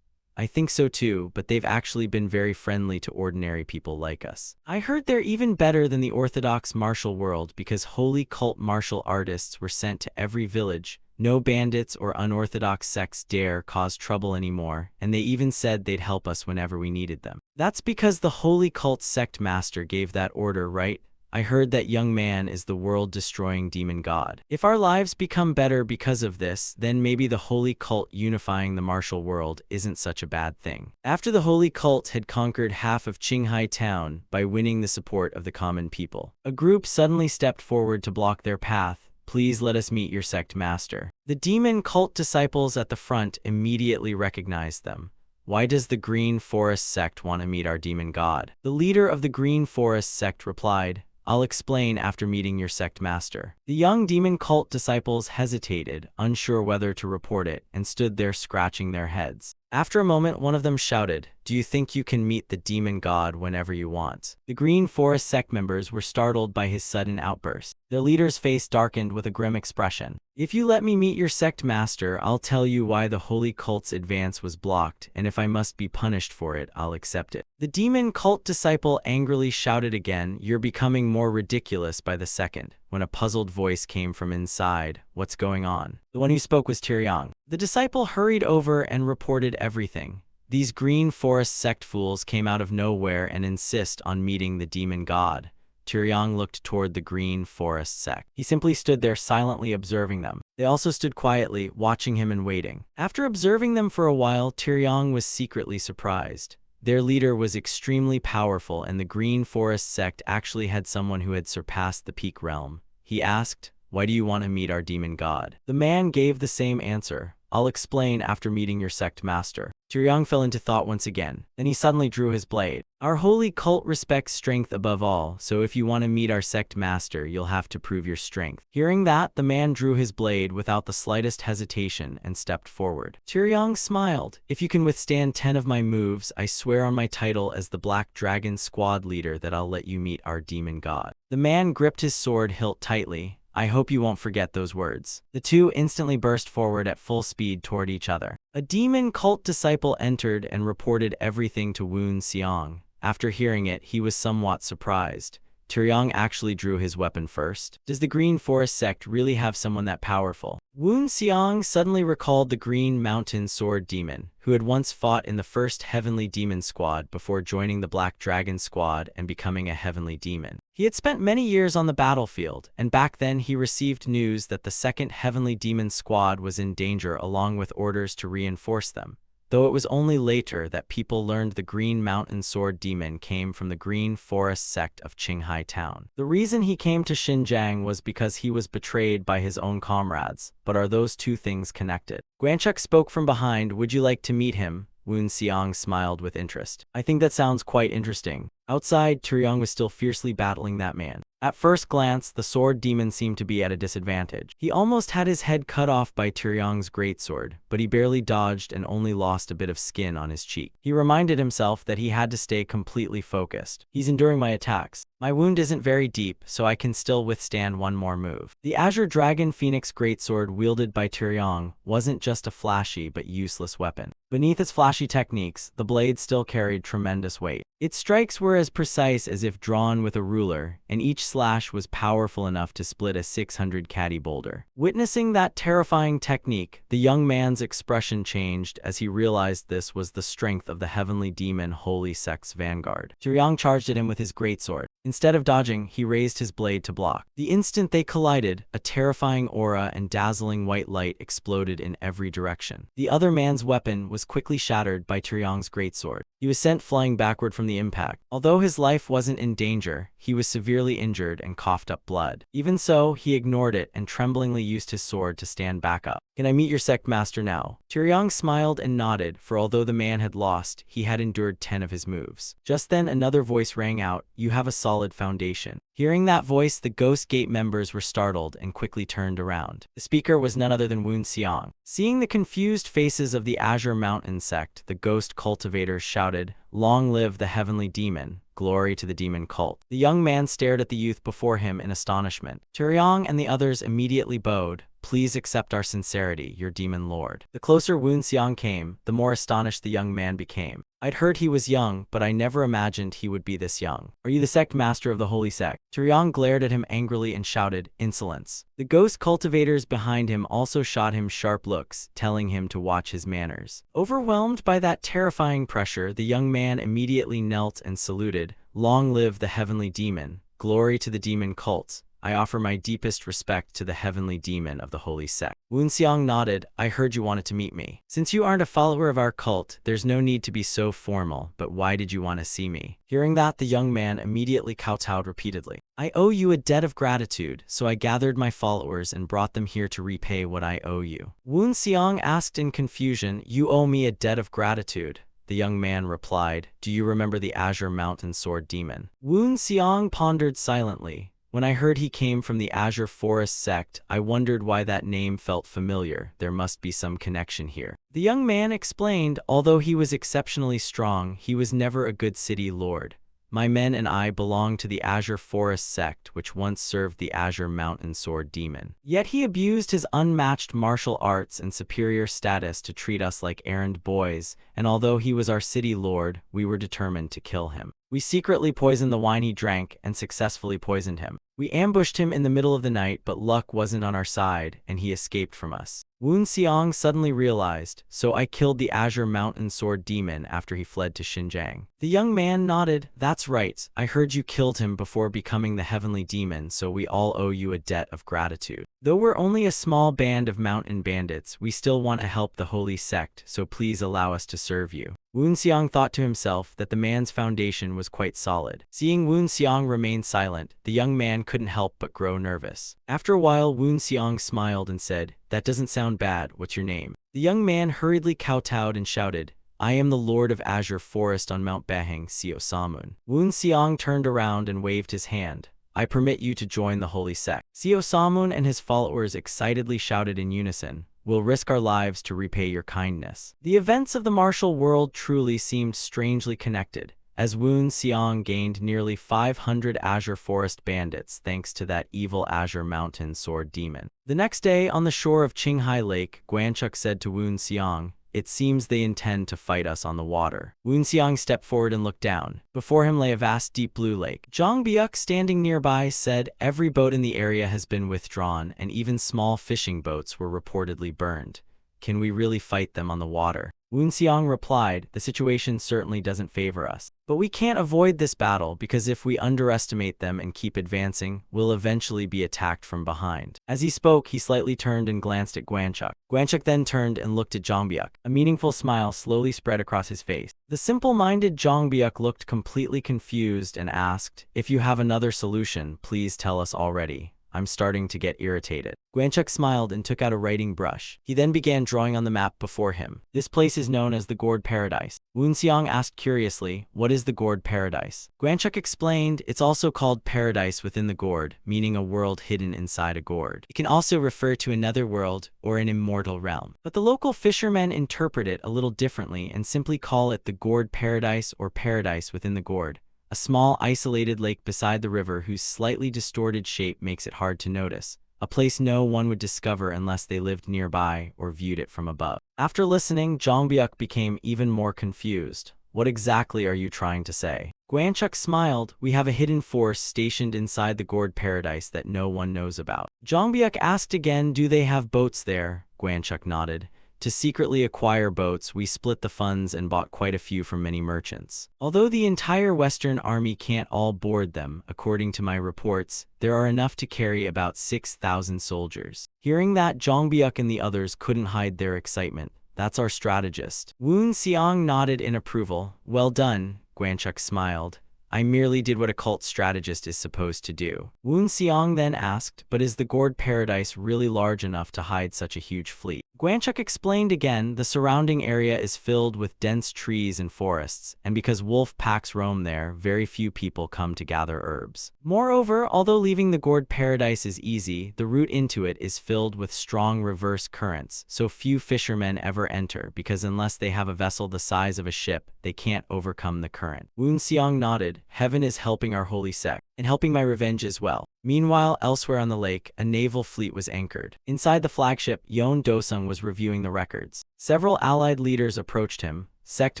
I think so too, but they've actually been very friendly to ordinary people like us. I heard they're even better than the orthodox martial world because holy cult martial artists were sent to every village. No bandits or unorthodox sects dare cause trouble anymore, and they even said they'd help us whenever we needed them. That's because the holy cult sect master gave that order, right? I heard that young man is the world-destroying demon god. If our lives become better because of this, then maybe the holy cult unifying the martial world isn't such a bad thing. After the holy cult had conquered half of Qinghai town by winning the support of the common people, a group suddenly stepped forward to block their path. Please let us meet your sect master. The demon cult disciples at the front immediately recognized them. Why does the Green Forest sect want to meet our demon god? The leader of the Green Forest sect replied, I'll explain after meeting your sect master. The The young demon cult disciples hesitated, unsure whether to report it, and stood there scratching their heads. After a moment, one of them shouted, "Do you think you can meet the demon god whenever you want?" The Green Forest sect members were startled by his sudden outburst. Their leader's face darkened with a grim expression. "If you let me meet your sect master, I'll tell you why the holy cult's advance was blocked, and if I must be punished for it, I'll accept it." The demon cult disciple angrily shouted again, "You're becoming more ridiculous by the second," when a puzzled voice came from inside. "What's going on?" The one who spoke was Tyryong. The disciple hurried over and reported everything. "These Green Forest sect fools came out of nowhere and insist on meeting the demon god." Tyryong looked toward the Green Forest sect. He simply stood there silently observing them. They also stood quietly, watching him and waiting. After observing them for a while, Tyryong was secretly surprised. Their leader was extremely powerful, and the Green Forest sect actually had someone who had surpassed the peak realm. He asked, "Why do you want to meet our demon god?" The man gave the same answer. "I'll explain after meeting your sect master." Tyryong fell into thought once again. Then he suddenly drew his blade. "Our holy cult respects strength above all, so if you want to meet our sect master, you'll have to prove your strength." Hearing that, the man drew his blade without the slightest hesitation and stepped forward. Tyryong smiled. "If you can withstand 10 of my moves, I swear on my title as the Black Dragon squad leader that I'll let you meet our demon god." The man gripped his sword hilt tightly. "I hope you won't forget those words." The two instantly burst forward at full speed toward each other. A demon cult disciple entered and reported everything to Woon Seong. After hearing it, he was somewhat surprised. Tyryong actually drew his weapon first. Does the Green Forest sect really have someone that powerful? Woon Seong suddenly recalled the Green Mountain Sword Demon, who had once fought in the first Heavenly Demon Squad before joining the Black Dragon Squad and becoming a Heavenly Demon. He had spent many years on the battlefield, and back then he received news that the second Heavenly Demon Squad was in danger along with orders to reinforce them. Though it was only later that people learned the Green Mountain Sword Demon came from the Green Forest sect of Qinghai Town. The reason he came to Xinjiang was because he was betrayed by his own comrades. But are those two things connected? Guanchuk spoke from behind. "Would you like to meet him?" Woon Seong smiled with interest. "I think that sounds quite interesting." Outside, Tyryong was still fiercely battling that man. At first glance, the sword demon seemed to be at a disadvantage. He almost had his head cut off by Tyryong's greatsword, but he barely dodged and only lost a bit of skin on his cheek. He reminded himself that he had to stay completely focused. "He's enduring my attacks. My wound isn't very deep, so I can still withstand one more move." The Azure Dragon Phoenix greatsword wielded by Tyryong wasn't just a flashy but useless weapon. Beneath its flashy techniques, the blade still carried tremendous weight. Its strikes were as precise as if drawn with a ruler, and each slash was powerful enough to split a 600 caddy boulder. Witnessing that terrifying technique, the young man's expression changed as he realized this was the strength of the Heavenly Demon Holy Sect's vanguard. Tyryong charged at him with his greatsword. Instead of dodging, he raised his blade to block. The instant they collided, a terrifying aura and dazzling white light exploded in every direction. The other man's weapon was quickly shattered by Tyryong's greatsword. He was sent flying backward from the impact. Although his life wasn't in danger, he was severely injured and coughed up blood. Even so, he ignored it and tremblingly used his sword to stand back up. "Can I meet your sect master now?" Tyryong smiled and nodded, for although the man had lost, he had endured 10 of his moves. Just then, another voice rang out, "You have a solid foundation." Hearing that voice, the Ghost Gate members were startled and quickly turned around. The speaker was none other than Woon Seong. Seeing the confused faces of the Azure Mountain sect, the ghost cultivators shouted, "Long live the Heavenly Demon! Glory to the demon cult." The young man stared at the youth before him in astonishment. Tyryong and the others immediately bowed. "Please accept our sincerity, your demon lord." The closer Woon Seong came, the more astonished the young man became. "I'd heard he was young, but I never imagined he would be this young. Are you the sect master of the holy sect?" Tyryong glared at him angrily and shouted, "Insolence." The ghost cultivators behind him also shot him sharp looks, telling him to watch his manners. Overwhelmed by that terrifying pressure, the young man immediately knelt and saluted, "Long live the Heavenly Demon! Glory to the demon cult! I offer my deepest respect to the Heavenly Demon of the Holy Sect." Woon Seong nodded. "I heard you wanted to meet me. Since you aren't a follower of our cult, there's no need to be so formal, but why did you want to see me?" Hearing that, the young man immediately kowtowed repeatedly. "I owe you a debt of gratitude, so I gathered my followers and brought them here to repay what I owe you." Woon Seong asked in confusion, "You owe me a debt of gratitude?" The young man replied, "Do you remember the Azure Mountain Sword Demon?" Woon Seong pondered silently. When I heard he came from the Azure Forest sect, I wondered why that name felt familiar. There must be some connection here. The young man explained, although he was exceptionally strong, he was never a good city lord. My men and I belong to the Azure Forest sect, which once served the Azure Mountain Sword Demon. Yet he abused his unmatched martial arts and superior status to treat us like errand boys, and although he was our city lord, we were determined to kill him. We secretly poisoned the wine he drank and successfully poisoned him. We ambushed him in the middle of the night, but luck wasn't on our side, and he escaped from us. Woon Xiang suddenly realized, so I killed the Azure Mountain Sword Demon after he fled to Xinjiang. The young man nodded. That's right, I heard you killed him before becoming the Heavenly Demon, so we all owe you a debt of gratitude. Though we're only a small band of mountain bandits, we still want to help the holy sect, so please allow us to serve you. Woon Xiang thought to himself that the man's foundation was quite solid. Seeing Woon Xiang remain silent, the young man couldn't help but grow nervous. After a while, Woon Xiang smiled and said, "That doesn't sound bad. What's your name?" The young man hurriedly kowtowed and shouted, "I am the Lord of Azure Forest on Mount Beheng, Xiao Samun." Woon Xiang turned around and waved his hand. "I permit you to join the holy sect." Xiao Samun and his followers excitedly shouted in unison, "We'll risk our lives to repay your kindness." The events of the martial world truly seemed strangely connected, as Woon Xiang gained nearly 500 Azure Forest bandits thanks to that evil Azure Mountain Sword Demon. The next day, on the shore of Qinghai Lake, Guanchuk said to Woon Xiang, "It seems they intend to fight us on the water." Woon Xiang stepped forward and looked down. Before him lay a vast deep blue lake. Zhang Biuk, standing nearby, said, "Every boat in the area has been withdrawn, and even small fishing boats were reportedly burned. Can we really fight them on the water?" Woon Xiang replied, "The situation certainly doesn't favor us. But we can't avoid this battle because if we underestimate them and keep advancing, we'll eventually be attacked from behind." As he spoke, he slightly turned and glanced at Guanchuk. Guanchuk then turned and looked at Zhangbiuk. A meaningful smile slowly spread across his face. The simple-minded Zhangbiuk looked completely confused and asked, "If you have another solution, please tell us already. I'm starting to get irritated." Guanchuk smiled and took out a writing brush. He then began drawing on the map before him. "This place is known as the Gourd Paradise." Woon Xiang asked curiously, "What is the Gourd Paradise?" Guanchuk explained, "It's also called Paradise within the Gourd, meaning a world hidden inside a gourd. It can also refer to another world or an immortal realm. But the local fishermen interpret it a little differently and simply call it the Gourd Paradise or Paradise within the Gourd. A small isolated lake beside the river whose slightly distorted shape makes it hard to notice. A place no one would discover unless they lived nearby or viewed it from above." After listening, Zhangbiuk became even more confused. "What exactly are you trying to say?" Guanchuk smiled. "We have a hidden force stationed inside the Gourd Paradise that no one knows about." Zhangbiuk asked again, "Do they have boats there?" Guanchuk nodded. "To secretly acquire boats, we split the funds and bought quite a few from many merchants. Although the entire Western army can't all board them, according to my reports, there are enough to carry about 6,000 soldiers." Hearing that, Zhangbiuk and the others couldn't hide their excitement. "That's our strategist." Woon Xiang nodded in approval. "Well done," Guanchuk smiled. "I merely did what a cult strategist is supposed to do." Woon Xiang then asked, "But is the Gourd Paradise really large enough to hide such a huge fleet?" Guanchuk explained again, "The surrounding area is filled with dense trees and forests, and because wolf packs roam there, very few people come to gather herbs. Moreover, although leaving the Gourd Paradise is easy, the route into it is filled with strong reverse currents, so few fishermen ever enter because unless they have a vessel the size of a ship, they can't overcome the current." Woon Xiang nodded. "Heaven is helping our holy sect, and helping my revenge as well." Meanwhile, elsewhere on the lake, a naval fleet was anchored. Inside the flagship, Yon Dosung was reviewing the records. Several allied leaders approached him. "Sect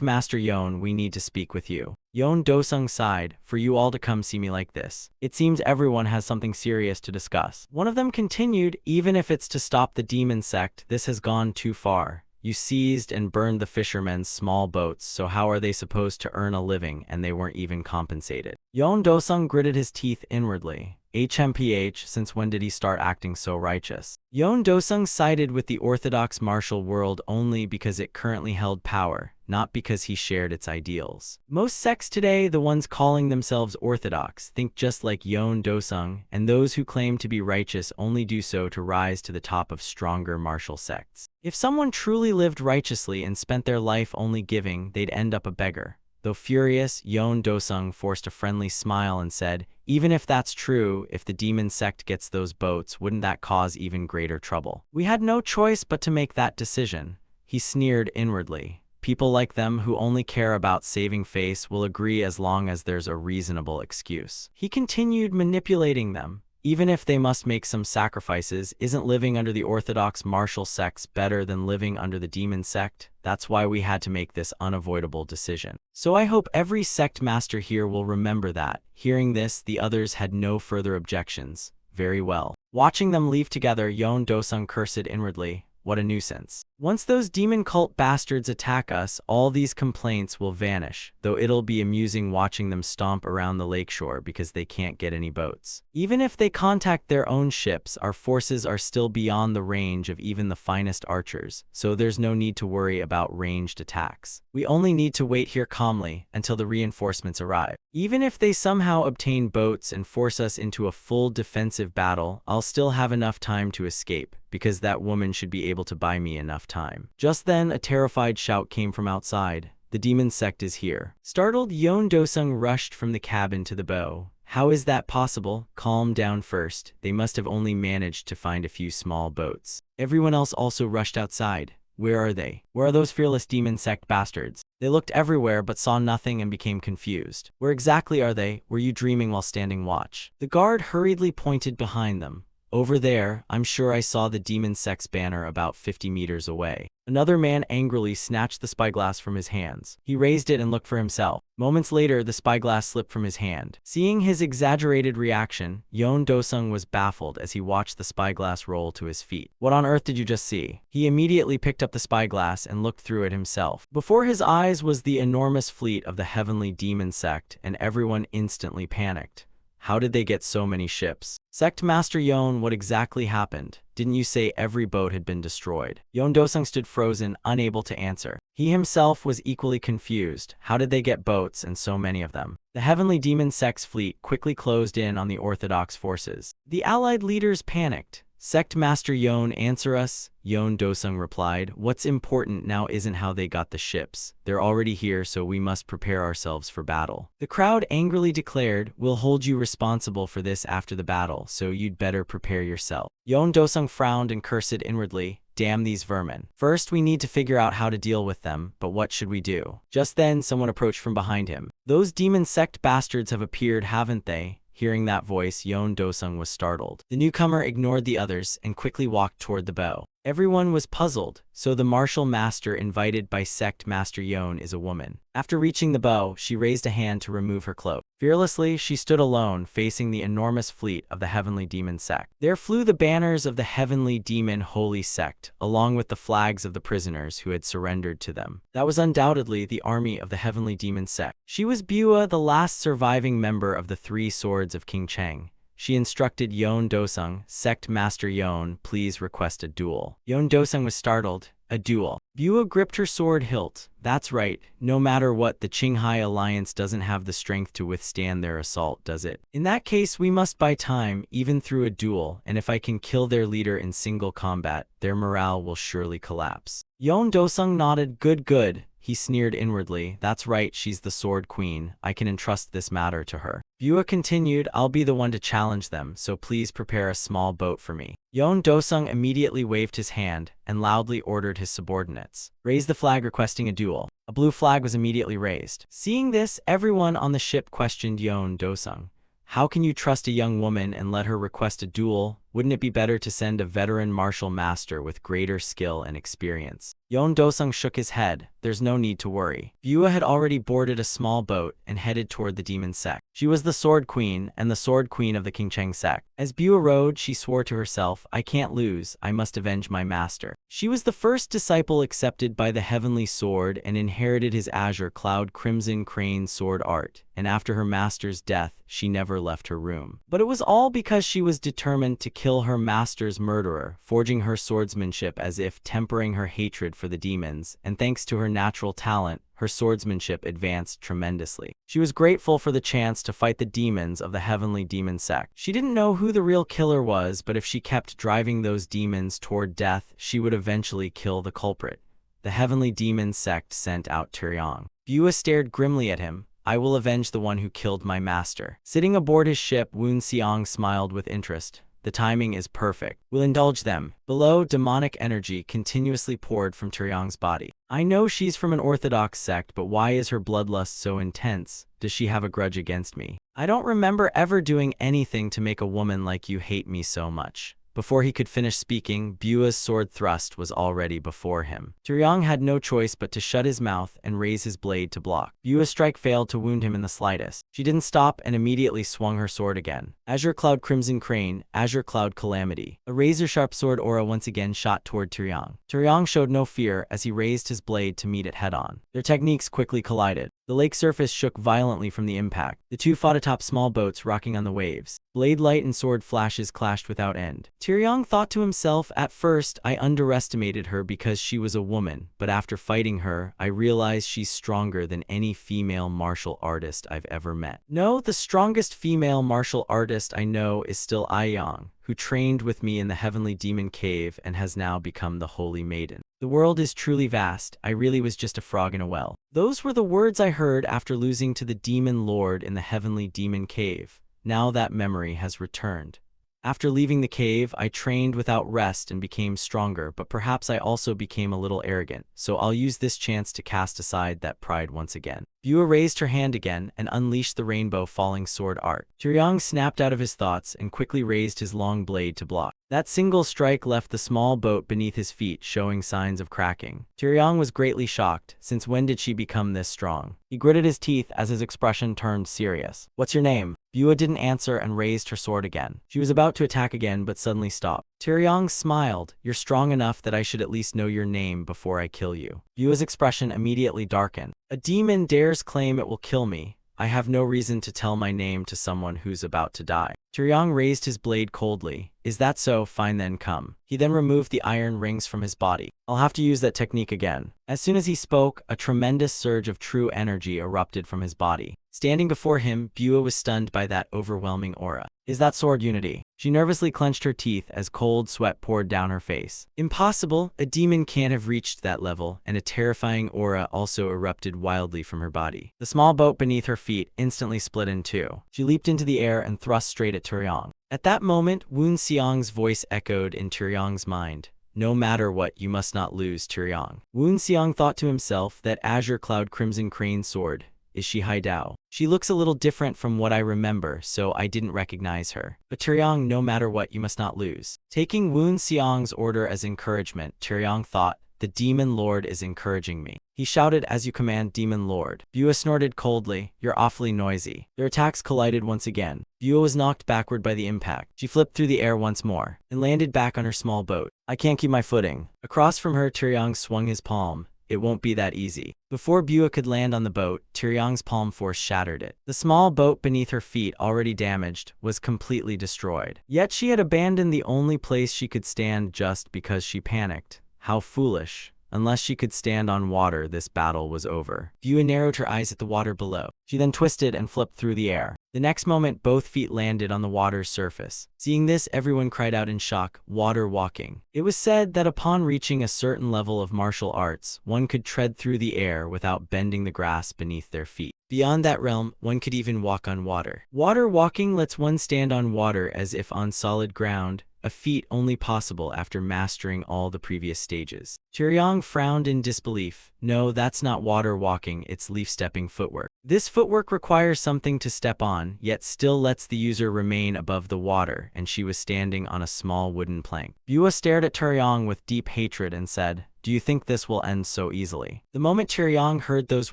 Master Yon, we need to speak with you." Yon Dosung sighed, "For you all to come see me like this. It seems everyone has something serious to discuss." One of them continued, "Even if it's to stop the demon sect, this has gone too far. You seized and burned the fishermen's small boats, so how are they supposed to earn a living and they weren't even compensated?" Yon Dosung gritted his teeth inwardly. HMPH, since when did he start acting so righteous? Yon Dosung sided with the orthodox martial world only because it currently held power, not because he shared its ideals. Most sects today, the ones calling themselves orthodox, think just like Yon Dosung, and those who claim to be righteous only do so to rise to the top of stronger martial sects. If someone truly lived righteously and spent their life only giving, they'd end up a beggar. Though furious, Yon Dosung forced a friendly smile and said, Even if that's true, if the demon sect gets those boats, wouldn't that cause even greater trouble? We had no choice but to make that decision. He sneered inwardly. People like them who only care about saving face will agree as long as there's a reasonable excuse. He continued manipulating them. Even if they must make some sacrifices, isn't living under the orthodox martial sects better than living under the demon sect? That's why we had to make this unavoidable decision. So I hope every sect master here will remember that. Hearing this, the others had no further objections. Very well. Watching them leave together, Yeon Do-sung cursed inwardly. What a nuisance. Once those demon cult bastards attack us, all these complaints will vanish, though it'll be amusing watching them stomp around the lakeshore because they can't get any boats. Even if they contact their own ships, our forces are still beyond the range of even the finest archers, so there's no need to worry about ranged attacks. We only need to wait here calmly until the reinforcements arrive. Even if they somehow obtain boats and force us into a full defensive battle, I'll still have enough time to escape, because that woman should be able to buy me enough time. Just then, a terrified shout came from outside. The demon sect is here. Startled, Yeon Do-sung rushed from the cabin to the bow. How is that possible? Calm down first. They must have only managed to find a few small boats. Everyone else also rushed outside. Where are they? Where are those fearless demon sect bastards? They looked everywhere but saw nothing and became confused. Where exactly are they? Were you dreaming while standing watch? The guard hurriedly pointed behind them. Over there, I'm sure I saw the demon sect's banner about 50 meters away. Another man angrily snatched the spyglass from his hands. He raised it and looked for himself. Moments later, the spyglass slipped from his hand. Seeing his exaggerated reaction, Yeon Do-sung was baffled as he watched the spyglass roll to his feet. What on earth did you just see? He immediately picked up the spyglass and looked through it himself. Before his eyes was the enormous fleet of the heavenly demon sect, and everyone instantly panicked. How did they get so many ships? Sect Master Yeon, what exactly happened? Didn't you say every boat had been destroyed? Yeon Do-sung stood frozen, unable to answer. He himself was equally confused. How did they get boats and so many of them? The heavenly demon sect's fleet quickly closed in on the orthodox forces. The allied leaders panicked. Sect Master Yeon, answer us. Yeon Do-sung replied, what's important now isn't how they got the ships. They're already here, so we must prepare ourselves for battle. The crowd angrily declared, we'll hold you responsible for this after the battle, so you'd better prepare yourself. Yeon Do-sung frowned and cursed inwardly. Damn these vermin. First, we need to figure out how to deal with them, but what should we do? Just then, someone approached from behind him. Those demon sect bastards have appeared, haven't they? Hearing that voice, Yeon Do-sung was startled. The newcomer ignored the others and quickly walked toward the bow. Everyone was puzzled, so the martial master invited by Sect Master Yeon is a woman. After reaching the bow, she raised a hand to remove her cloak. Fearlessly, she stood alone, facing the enormous fleet of the heavenly demon sect. There flew the banners of the heavenly demon holy sect, along with the flags of the prisoners who had surrendered to them. That was undoubtedly the army of the heavenly demon sect. She was Bua, the last surviving member of the Three Swords of King Cheng. She instructed Yeon Do-sung, Sect Master Yeon, please request a duel. Yeon Do-sung was startled. A duel. Bua gripped her sword hilt. That's right. No matter what, the Qinghai Alliance doesn't have the strength to withstand their assault, does it? In that case, we must buy time, even through a duel, and if I can kill their leader in single combat, their morale will surely collapse. Yeon Do-sung nodded. Good. He sneered inwardly. That's right, she's the Sword Queen. I can entrust this matter to her. Bua continued, I'll be the one to challenge them, so please prepare a small boat for me. Yeon Do-sung immediately waved his hand and loudly ordered his subordinates. Raise the flag requesting a duel. A blue flag was immediately raised. Seeing this, everyone on the ship questioned Yeon Do-sung. How can you trust a young woman and let her request a duel? Wouldn't it be better to send a veteran martial master with greater skill and experience? Yeon Do-sung shook his head. There's no need to worry. Bua had already boarded a small boat and headed toward the demon sect. She was the Sword Queen and the Sword Queen of the King Cheng sect. As Bua rowed, she swore to herself, I can't lose, I must avenge my master. She was the first disciple accepted by the Heavenly Sword and inherited his azure cloud crimson crane sword art, and after her master's death, she never left her room. But it was all because she was determined to kill her master's murderer, forging her swordsmanship as if tempering her hatred for the demons, and thanks to her natural talent, her swordsmanship advanced tremendously. She was grateful for the chance to fight the demons of the heavenly demon sect. She didn't know who the real killer was, but if she kept driving those demons toward death, she would eventually kill the culprit. The heavenly demon sect sent out Taeyong. Bua stared grimly at him. I will avenge the one who killed my master. Sitting aboard his ship, Woon Seong smiled with interest. The timing is perfect. We'll indulge them. Below, demonic energy continuously poured from Taeyong's body. I know she's from an orthodox sect, but why is her bloodlust so intense? Does she have a grudge against me? I don't remember ever doing anything to make a woman like you hate me so much. Before he could finish speaking, Bua's sword thrust was already before him. Taeyong had no choice but to shut his mouth and raise his blade to block. Bua's strike failed to wound him in the slightest. She didn't stop and immediately swung her sword again. Azure Cloud Crimson Crane, Azure Cloud Calamity. A razor-sharp sword aura once again shot toward Taeyong. Taeyong showed no fear as he raised his blade to meet it head-on. Their techniques quickly collided. The lake surface shook violently from the impact. The two fought atop small boats rocking on the waves. Blade light and sword flashes clashed without end. Taeyong thought to himself, at first, I underestimated her because she was a woman, but after fighting her, I realized she's stronger than any female martial artist I've ever met. No, the strongest female martial artist I know is still Aiyang, who trained with me in the Heavenly Demon Cave and has now become the Holy Maiden. The world is truly vast. I really was just a frog in a well. Those were the words I heard after losing to the Demon Lord in the Heavenly Demon Cave. Now that memory has returned. After leaving the cave, I trained without rest and became stronger, but perhaps I also became a little arrogant, so I'll use this chance to cast aside that pride once again. Bua raised her hand again and unleashed the rainbow falling sword art. Taeyong snapped out of his thoughts and quickly raised his long blade to block. That single strike left the small boat beneath his feet showing signs of cracking. Taeyong was greatly shocked, since when did she become this strong? He gritted his teeth as his expression turned serious. What's your name? Bua didn't answer and raised her sword again. She was about to attack again but suddenly stopped. Taeyong smiled. You're strong enough that I should at least know your name before I kill you. Bua's expression immediately darkened. A demon dares claim it will kill me. I have no reason to tell my name to someone who's about to die. Taeyong raised his blade coldly. Is that so? Fine then, come. He then removed the iron rings from his body. I'll have to use that technique again. As soon as he spoke, a tremendous surge of true energy erupted from his body. Standing before him, Bua was stunned by that overwhelming aura. Is that sword unity? She nervously clenched her teeth as cold sweat poured down her face. Impossible! A demon can't have reached that level, and a terrifying aura also erupted wildly from her body. The small boat beneath her feet instantly split in two. She leaped into the air and thrust straight at Taeyong. At that moment, Woon Seong's voice echoed in Taeyong's mind. No matter what, you must not lose, Taeyong. Woon Seong thought to himself, that Azure Cloud Crimson Crane sword. Is she Haidao? She looks a little different from what I remember, so I didn't recognize her. But Taeyong, no matter what, you must not lose. Taking Woon Seong's order as encouragement, Taeyong thought, the Demon Lord is encouraging me. He shouted, as you command, Demon Lord. Bua snorted coldly, you're awfully noisy. Their attacks collided once again. Bua was knocked backward by the impact. She flipped through the air once more, and landed back on her small boat. I can't keep my footing. Across from her, Taeyong swung his palm. It won't be that easy. Before Bua could land on the boat, Taeyong's palm force shattered it. The small boat beneath her feet, already damaged, was completely destroyed. Yet she had abandoned the only place she could stand just because she panicked. How foolish. Unless she could stand on water, this battle was over. Bua narrowed her eyes at the water below. She then twisted and flipped through the air. The next moment, both feet landed on the water's surface. Seeing this, everyone cried out in shock, water walking. It was said that upon reaching a certain level of martial arts, one could tread through the air without bending the grass beneath their feet. Beyond that realm, one could even walk on water. Water walking lets one stand on water as if on solid ground, a feat only possible after mastering all the previous stages. Taeyong frowned in disbelief. No, that's not water walking, it's leaf-stepping footwork. This footwork requires something to step on, yet still lets the user remain above the water, and she was standing on a small wooden plank. Bua stared at Taeyong with deep hatred and said, do you think this will end so easily? The moment Taeyong heard those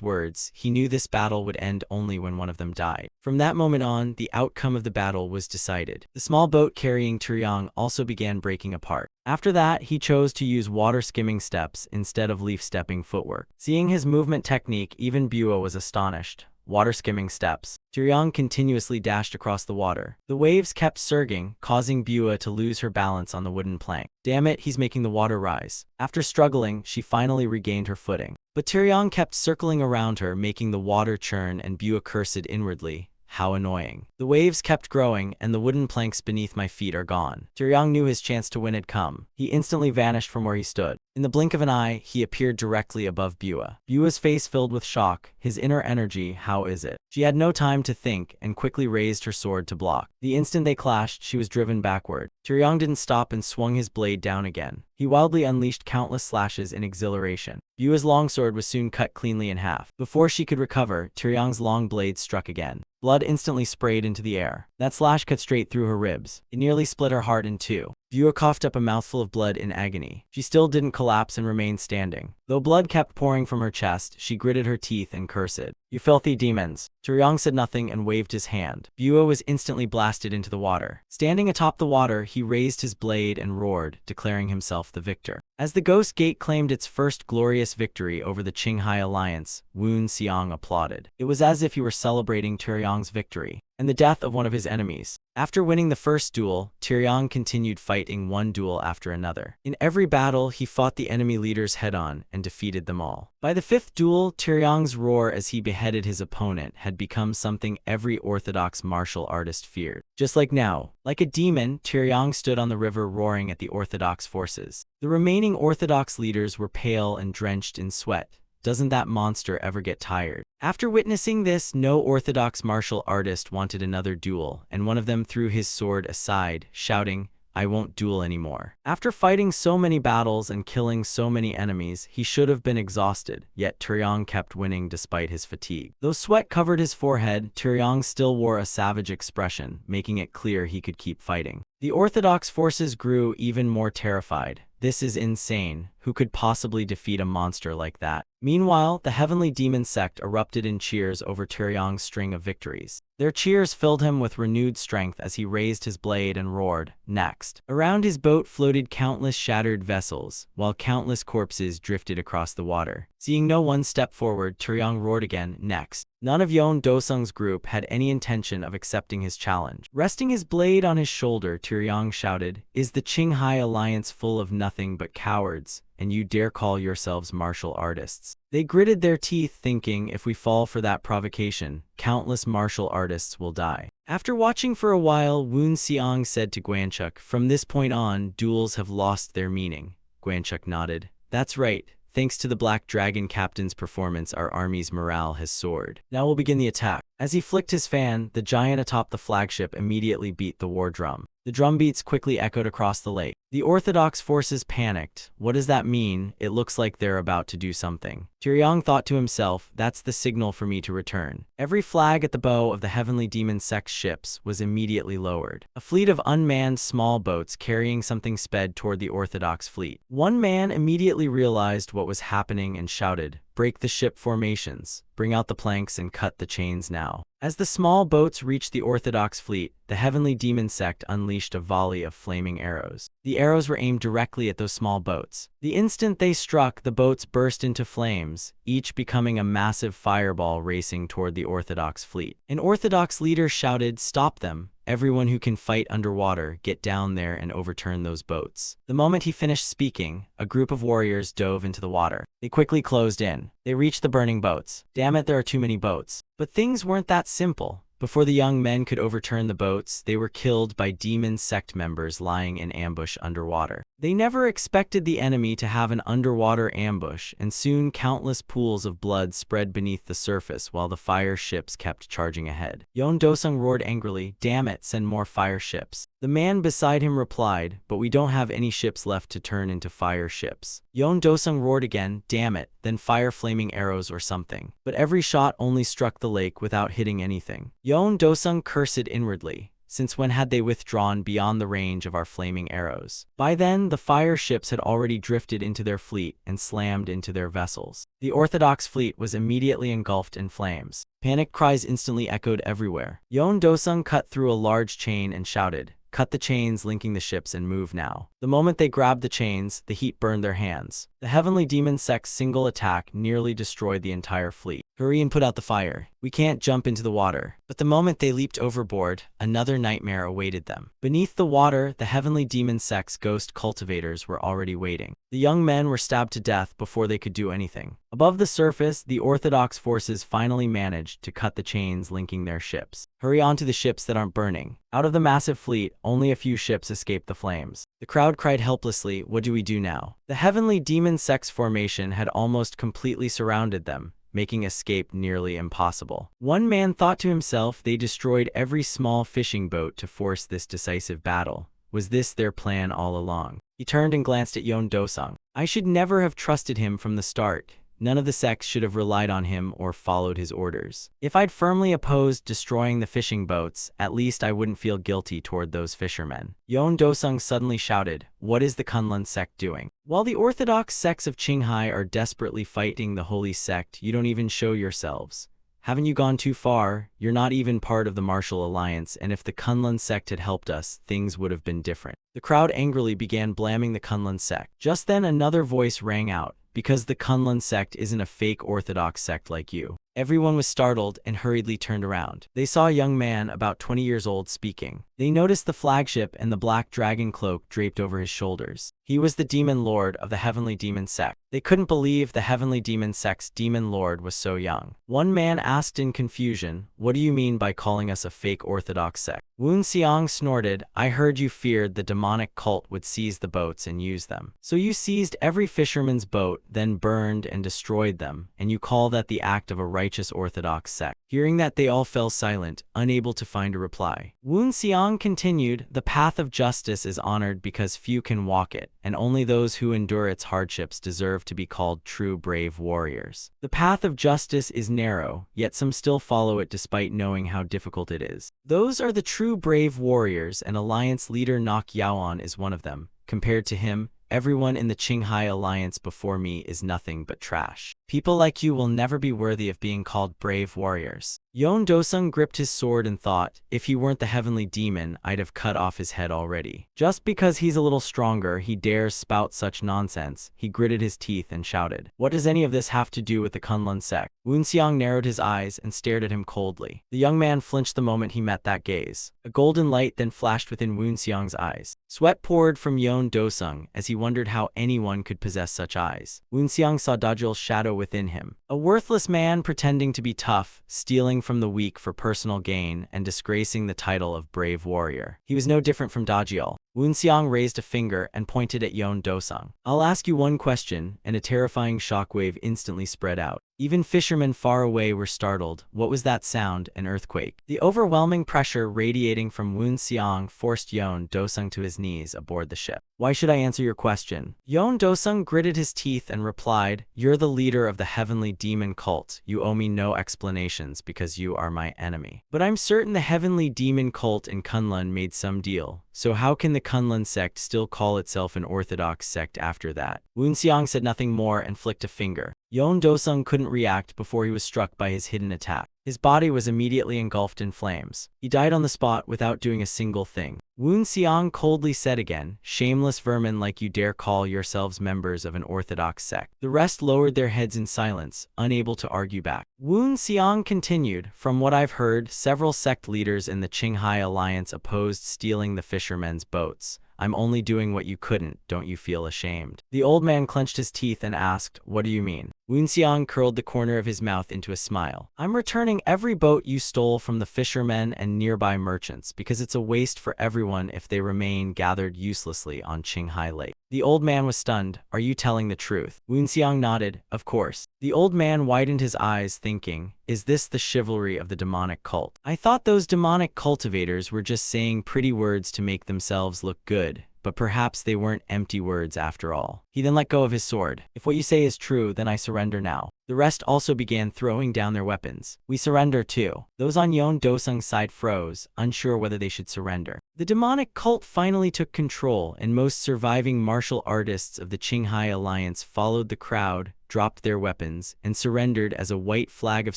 words, he knew this battle would end only when one of them died. From that moment on, the outcome of the battle was decided. The small boat carrying Taeyong also began breaking apart. After that, he chose to use water-skimming steps instead of leaf-stepping footwork. Seeing his movement technique, even Bua was astonished. Water-skimming steps. Taeyong continuously dashed across the water. The waves kept surging, causing Bua to lose her balance on the wooden plank. Damn it, he's making the water rise. After struggling, she finally regained her footing. But Taeyong kept circling around her, making the water churn, and Bua cursed inwardly. How annoying. The waves kept growing, and the wooden planks beneath my feet are gone. Taeyong knew his chance to win had come. He instantly vanished from where he stood. In the blink of an eye, he appeared directly above Bua. Bua's face filled with shock, his inner energy, how is it? She had no time to think and quickly raised her sword to block. The instant they clashed, she was driven backward. Taeyong didn't stop and swung his blade down again. He wildly unleashed countless slashes in exhilaration. Bua's longsword was soon cut cleanly in half. Before she could recover, Taeyong's long blade struck again. Blood instantly sprayed into the air. That slash cut straight through her ribs. It nearly split her heart in two. Bua coughed up a mouthful of blood in agony. She still didn't collapse and remained standing. Though blood kept pouring from her chest, she gritted her teeth and cursed. "You filthy demons." Taeyong said nothing and waved his hand. Bua was instantly blasted into the water. Standing atop the water, he raised his blade and roared, declaring himself the victor. As the Ghost Gate claimed its first glorious victory over the Qinghai Alliance, Woon Xiang applauded. It was as if he were celebrating Taeyong's victory and the death of one of his enemies. After winning the first duel, Taeyong continued fighting one duel after another. In every battle, he fought the enemy leaders head-on and defeated them all. By the fifth duel, Taeyong's roar as he beheaded his opponent had become something every orthodox martial artist feared. Just like now, like a demon, Taeyong stood on the river roaring at the orthodox forces. The remaining orthodox leaders were pale and drenched in sweat. Doesn't that monster ever get tired? After witnessing this, no orthodox martial artist wanted another duel, and one of them threw his sword aside, shouting, "I won't duel anymore." After fighting so many battles and killing so many enemies, he should have been exhausted, yet Taeyong kept winning despite his fatigue. Though sweat covered his forehead, Taeyong still wore a savage expression, making it clear he could keep fighting. The orthodox forces grew even more terrified. This is insane. Who could possibly defeat a monster like that? Meanwhile, the Heavenly Demon sect erupted in cheers over Taeyong's string of victories. Their cheers filled him with renewed strength as he raised his blade and roared, "Next." Around his boat floated countless shattered vessels, while countless corpses drifted across the water. Seeing no one step forward, Taeyong roared again, "Next." None of Yeon Do-sung's group had any intention of accepting his challenge. Resting his blade on his shoulder, Taeyong shouted, "Is the Qinghai Alliance full of nothing but cowards, and you dare call yourselves martial artists?" They gritted their teeth, thinking, if we fall for that provocation, countless martial artists will die. After watching for a while, Woon Xiang said to Guanchuk, "From this point on, duels have lost their meaning." Guanchuk nodded. "That's right. Thanks to the Black Dragon captain's performance, our army's morale has soared. Now we'll begin the attack." As he flicked his fan, the giant atop the flagship immediately beat the war drum. The drum beats quickly echoed across the lake. The orthodox forces panicked. What does that mean? It looks like they're about to do something. Taeyong thought to himself, that's the signal for me to return. Every flag at the bow of the Heavenly Demon sect's ships was immediately lowered. A fleet of unmanned small boats carrying something sped toward the orthodox fleet. One man immediately realized what was happening and shouted, "Break the ship formations. Bring out the planks and cut the chains now." As the small boats reached the orthodox fleet, the Heavenly Demon sect unleashed a volley of flaming arrows. The arrows were aimed directly at those small boats. The instant they struck, the boats burst into flames, each becoming a massive fireball racing toward the orthodox fleet. An orthodox leader shouted, "Stop them. Everyone who can fight underwater, get down there and overturn those boats." The moment he finished speaking, a group of warriors dove into the water. They quickly closed in. They reached the burning boats. Damn it, there are too many boats. But things weren't that simple. Before the young men could overturn the boats, they were killed by demon sect members lying in ambush underwater. They never expected the enemy to have an underwater ambush, and soon countless pools of blood spread beneath the surface while the fire ships kept charging ahead. Yeon Do-sung roared angrily, "Damn it, send more fire ships." The man beside him replied, "But we don't have any ships left to turn into fire ships." Yeon Do-sung roared again, "Damn it, then fire flaming arrows or something." But every shot only struck the lake without hitting anything. Yeon Do-sung cursed inwardly. Since when had they withdrawn beyond the range of our flaming arrows? By then, the fire ships had already drifted into their fleet and slammed into their vessels. The orthodox fleet was immediately engulfed in flames. Panic cries instantly echoed everywhere. Yeon Do-sung cut through a large chain and shouted, "Cut the chains linking the ships and move now." The moment they grabbed the chains, the heat burned their hands. The heavenly demon sect's single attack nearly destroyed the entire fleet. Hurry and put out the fire. We can't jump into the water. But the moment they leaped overboard, another nightmare awaited them. Beneath the water, the heavenly demon sect's ghost cultivators were already waiting. The young men were stabbed to death before they could do anything. Above the surface, the Orthodox forces finally managed to cut the chains linking their ships. Hurry on to the ships that aren't burning. Out of the massive fleet, only a few ships escaped the flames. The crowd cried helplessly, what do we do now? The heavenly demon sect's formation had almost completely surrounded them, making escape nearly impossible. One man thought to himself they destroyed every small fishing boat to force this decisive battle. Was this their plan all along? He turned and glanced at Yeon Do-sung. I should never have trusted him from the start. None of the sects should have relied on him or followed his orders. If I'd firmly opposed destroying the fishing boats, at least I wouldn't feel guilty toward those fishermen. Yeon Do-sung suddenly shouted, what is the Kunlun sect doing? While the Orthodox sects of Qinghai are desperately fighting the holy sect, you don't even show yourselves. Haven't you gone too far? You're not even part of the martial alliance, and if the Kunlun sect had helped us, things would have been different. The crowd angrily began blaming the Kunlun sect. Just then another voice rang out, because the Kunlun sect isn't a fake Orthodox sect like you. Everyone was startled and hurriedly turned around. They saw a young man about 20 years old speaking. They noticed the flagship and the black dragon cloak draped over his shoulders. He was the demon lord of the heavenly demon sect. They couldn't believe the heavenly demon sect's demon lord was so young. One man asked in confusion, what do you mean by calling us a fake Orthodox sect? Woon Seong snorted, I heard you feared the demonic cult would seize the boats and use them. So you seized every fisherman's boat, then burned and destroyed them, and you call that the act of a righteous Orthodox sect. Hearing that, they all fell silent, unable to find a reply. Woon Seong continued, the path of justice is honored because few can walk it, and only those who endure its hardships deserve to be called true brave warriors. The path of justice is narrow, yet some still follow it despite knowing how difficult it is. Those are the true brave warriors, and Alliance leader Nok Yaoan is one of them. Compared to him, everyone in the Qinghai Alliance before me is nothing but trash. People like you will never be worthy of being called brave warriors. Yeon Do-sung gripped his sword and thought, if he weren't the heavenly demon, I'd have cut off his head already. Just because he's a little stronger, he dares spout such nonsense. He gritted his teeth and shouted, what does any of this have to do with the Kunlun sect? Woon Seong narrowed his eyes and stared at him coldly. The young man flinched the moment he met that gaze. A golden light then flashed within Woon Seong's eyes. Sweat poured from Yeon Do-sung as he wondered how anyone could possess such eyes. Woon Seong saw Dajul's shadow within him. A worthless man pretending to be tough, stealing from the weak for personal gain, and disgracing the title of brave warrior. He was no different from Dajul. Woon Seong raised a finger and pointed at Yeon Do-sung. I'll ask you one question, and a terrifying shockwave instantly spread out. Even fishermen far away were startled. What was that sound? An earthquake. The overwhelming pressure radiating from Woon Seong forced Yeon Do-sung to his knees aboard the ship. Why should I answer your question? Yeon Do-sung gritted his teeth and replied, you're the leader of the heavenly demon cult. You owe me no explanations because you are my enemy. But I'm certain the heavenly demon cult in Kunlun made some deal. So how can the Kunlun sect still call itself an Orthodox sect after that? Woon Seong said nothing more and flicked a finger. Yeon Do-sung couldn't react before he was struck by his hidden attack. His body was immediately engulfed in flames. He died on the spot without doing a single thing. Woon Seong coldly said again, shameless vermin like you dare call yourselves members of an Orthodox sect. The rest lowered their heads in silence, unable to argue back. Woon Seong continued, from what I've heard, several sect leaders in the Qinghai Alliance opposed stealing the fishermen's boats. I'm only doing what you couldn't, don't you feel ashamed? The old man clenched his teeth and asked, what do you mean? Woon Seong curled the corner of his mouth into a smile. I'm returning every boat you stole from the fishermen and nearby merchants because it's a waste for everyone if they remain gathered uselessly on Qinghai Lake. The old man was stunned. Are you telling the truth? Woon Seong nodded, of course. The old man widened his eyes thinking, is this the chivalry of the demonic cult? I thought those demonic cultivators were just saying pretty words to make themselves look good. But perhaps they weren't empty words after all. He then let go of his sword. If what you say is true, then I surrender now. The rest also began throwing down their weapons. We surrender too. Those on Yeon Do-sung's side froze, unsure whether they should surrender. The demonic cult finally took control, and most surviving martial artists of the Qinghai Alliance followed the crowd, dropped their weapons, and surrendered as a white flag of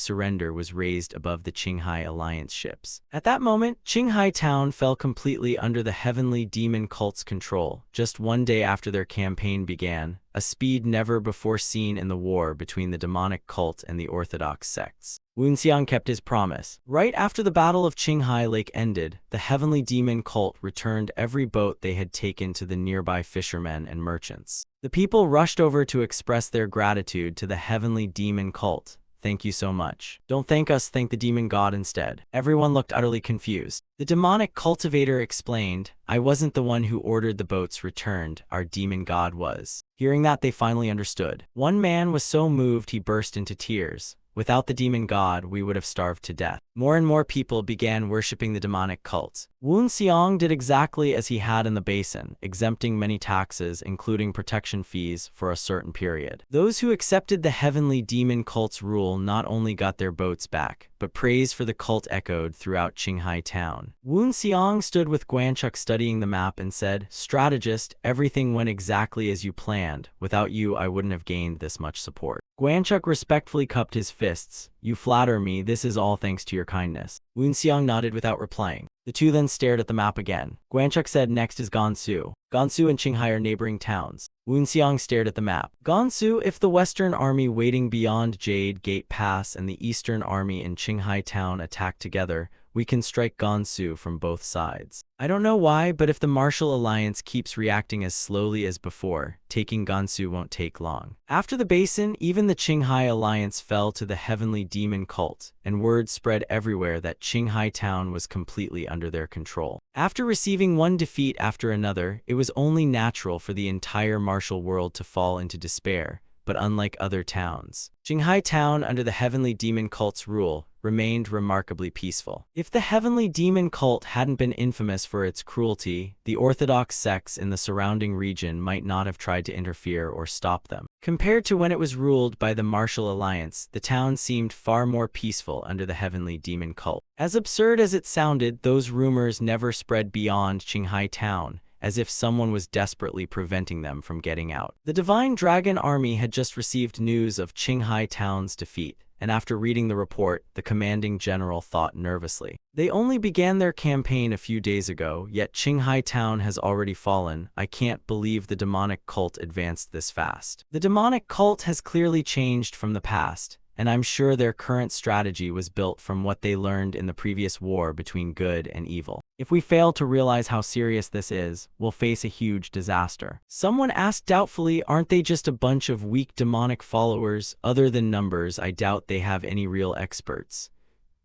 surrender was raised above the Qinghai Alliance ships. At that moment, Qinghai town fell completely under the heavenly demon cult's control. Just one day after their campaign began, a speed never before seen in the war between the demonic cult and the orthodox sects. Wunxiang kept his promise. Right after the Battle of Qinghai Lake ended, the heavenly demon cult returned every boat they had taken to the nearby fishermen and merchants. The people rushed over to express their gratitude to the heavenly demon cult. Thank you so much. Don't thank us, thank the demon god instead. Everyone looked utterly confused. The demonic cultivator explained, I wasn't the one who ordered the boats returned, our demon god was. Hearing that, they finally understood. One man was so moved he burst into tears. Without the demon god, we would have starved to death. More and more people began worshipping the demonic cult. Wunxiang did exactly as he had in the basin, exempting many taxes, including protection fees, for a certain period. Those who accepted the heavenly demon cult's rule not only got their boats back, but praise for the cult echoed throughout Qinghai town. Wunxiang stood with Guanchuk studying the map and said, Strategist, everything went exactly as you planned. Without you, I wouldn't have gained this much support. Guanchuk respectfully cupped his fists. You flatter me, this is all thanks to your kindness. Wunxiang nodded without replying. The two then stared at the map again. Guanchuk said next is Gansu. Gansu and Qinghai are neighboring towns. Wunxiang stared at the map. Gansu, if the western army waiting beyond Jade Gate Pass and the eastern army in Qinghai town attack together, we can strike Gansu from both sides. I don't know why, but if the Martial Alliance keeps reacting as slowly as before, taking Gansu won't take long. After the basin, even the Qinghai Alliance fell to the heavenly demon cult, and word spread everywhere that Qinghai town was completely under their control. After receiving one defeat after another, it was only natural for the entire martial world to fall into despair. But unlike other towns, Qinghai town under the heavenly demon cult's rule remained remarkably peaceful. If the heavenly demon cult hadn't been infamous for its cruelty, the orthodox sects in the surrounding region might not have tried to interfere or stop them. Compared to when it was ruled by the Martial Alliance, the town seemed far more peaceful under the heavenly demon cult. As absurd as it sounded, those rumors never spread beyond Qinghai town, as if someone was desperately preventing them from getting out. The Divine Dragon Army had just received news of Qinghai town's defeat, and after reading the report, the commanding general thought nervously. They only began their campaign a few days ago, yet Qinghai town has already fallen. I can't believe the demonic cult advanced this fast. The demonic cult has clearly changed from the past, and I'm sure their current strategy was built from what they learned in the previous war between good and evil. If we fail to realize how serious this is, we'll face a huge disaster. Someone asked doubtfully, aren't they just a bunch of weak demonic followers? Other than numbers, I doubt they have any real experts.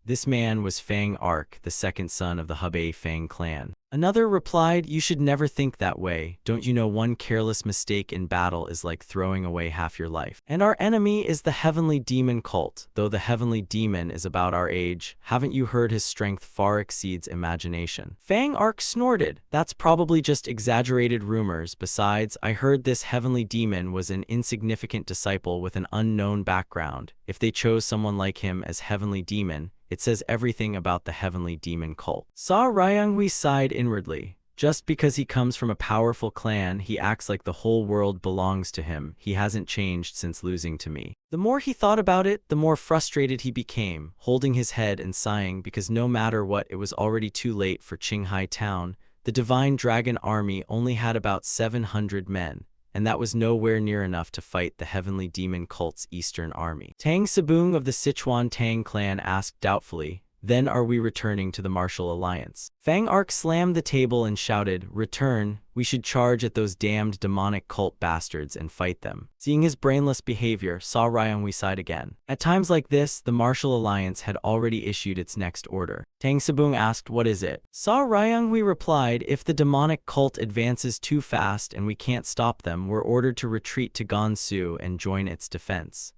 This man was Fang Ark, the second son of the Hebei Fang clan. Another replied, you should never think that way. Don't you know one careless mistake in battle is like throwing away half your life? And our enemy is the heavenly demon cult. Though the heavenly demon is about our age, haven't you heard his strength far exceeds imagination? Fang Ark snorted. That's probably just exaggerated rumors. Besides, I heard this heavenly demon was an insignificant disciple with an unknown background. If they chose someone like him as heavenly demon, it says everything about the heavenly demon cult. Sa Ryanghui sighed inwardly. Just because he comes from a powerful clan, he acts like the whole world belongs to him. He hasn't changed since losing to me. The more he thought about it, the more frustrated he became, holding his head and sighing because no matter what, it was already too late for Qinghai town. The Divine Dragon Army only had about 700 men, and that was nowhere near enough to fight the heavenly demon cult's eastern army. Tang Sabung of the Sichuan Tang clan asked doubtfully, then are we returning to the Martial Alliance? Fang Ark slammed the table and shouted, return, we should charge at those damned demonic cult bastards and fight them. Seeing his brainless behavior, Sa Ryanghui sighed again. At times like this, the Martial Alliance had already issued its next order. Tang Sabung asked, what is it? Sa Ryanghui replied, if the demonic cult advances too fast and we can't stop them, we're ordered to retreat to Gansu and join its defense.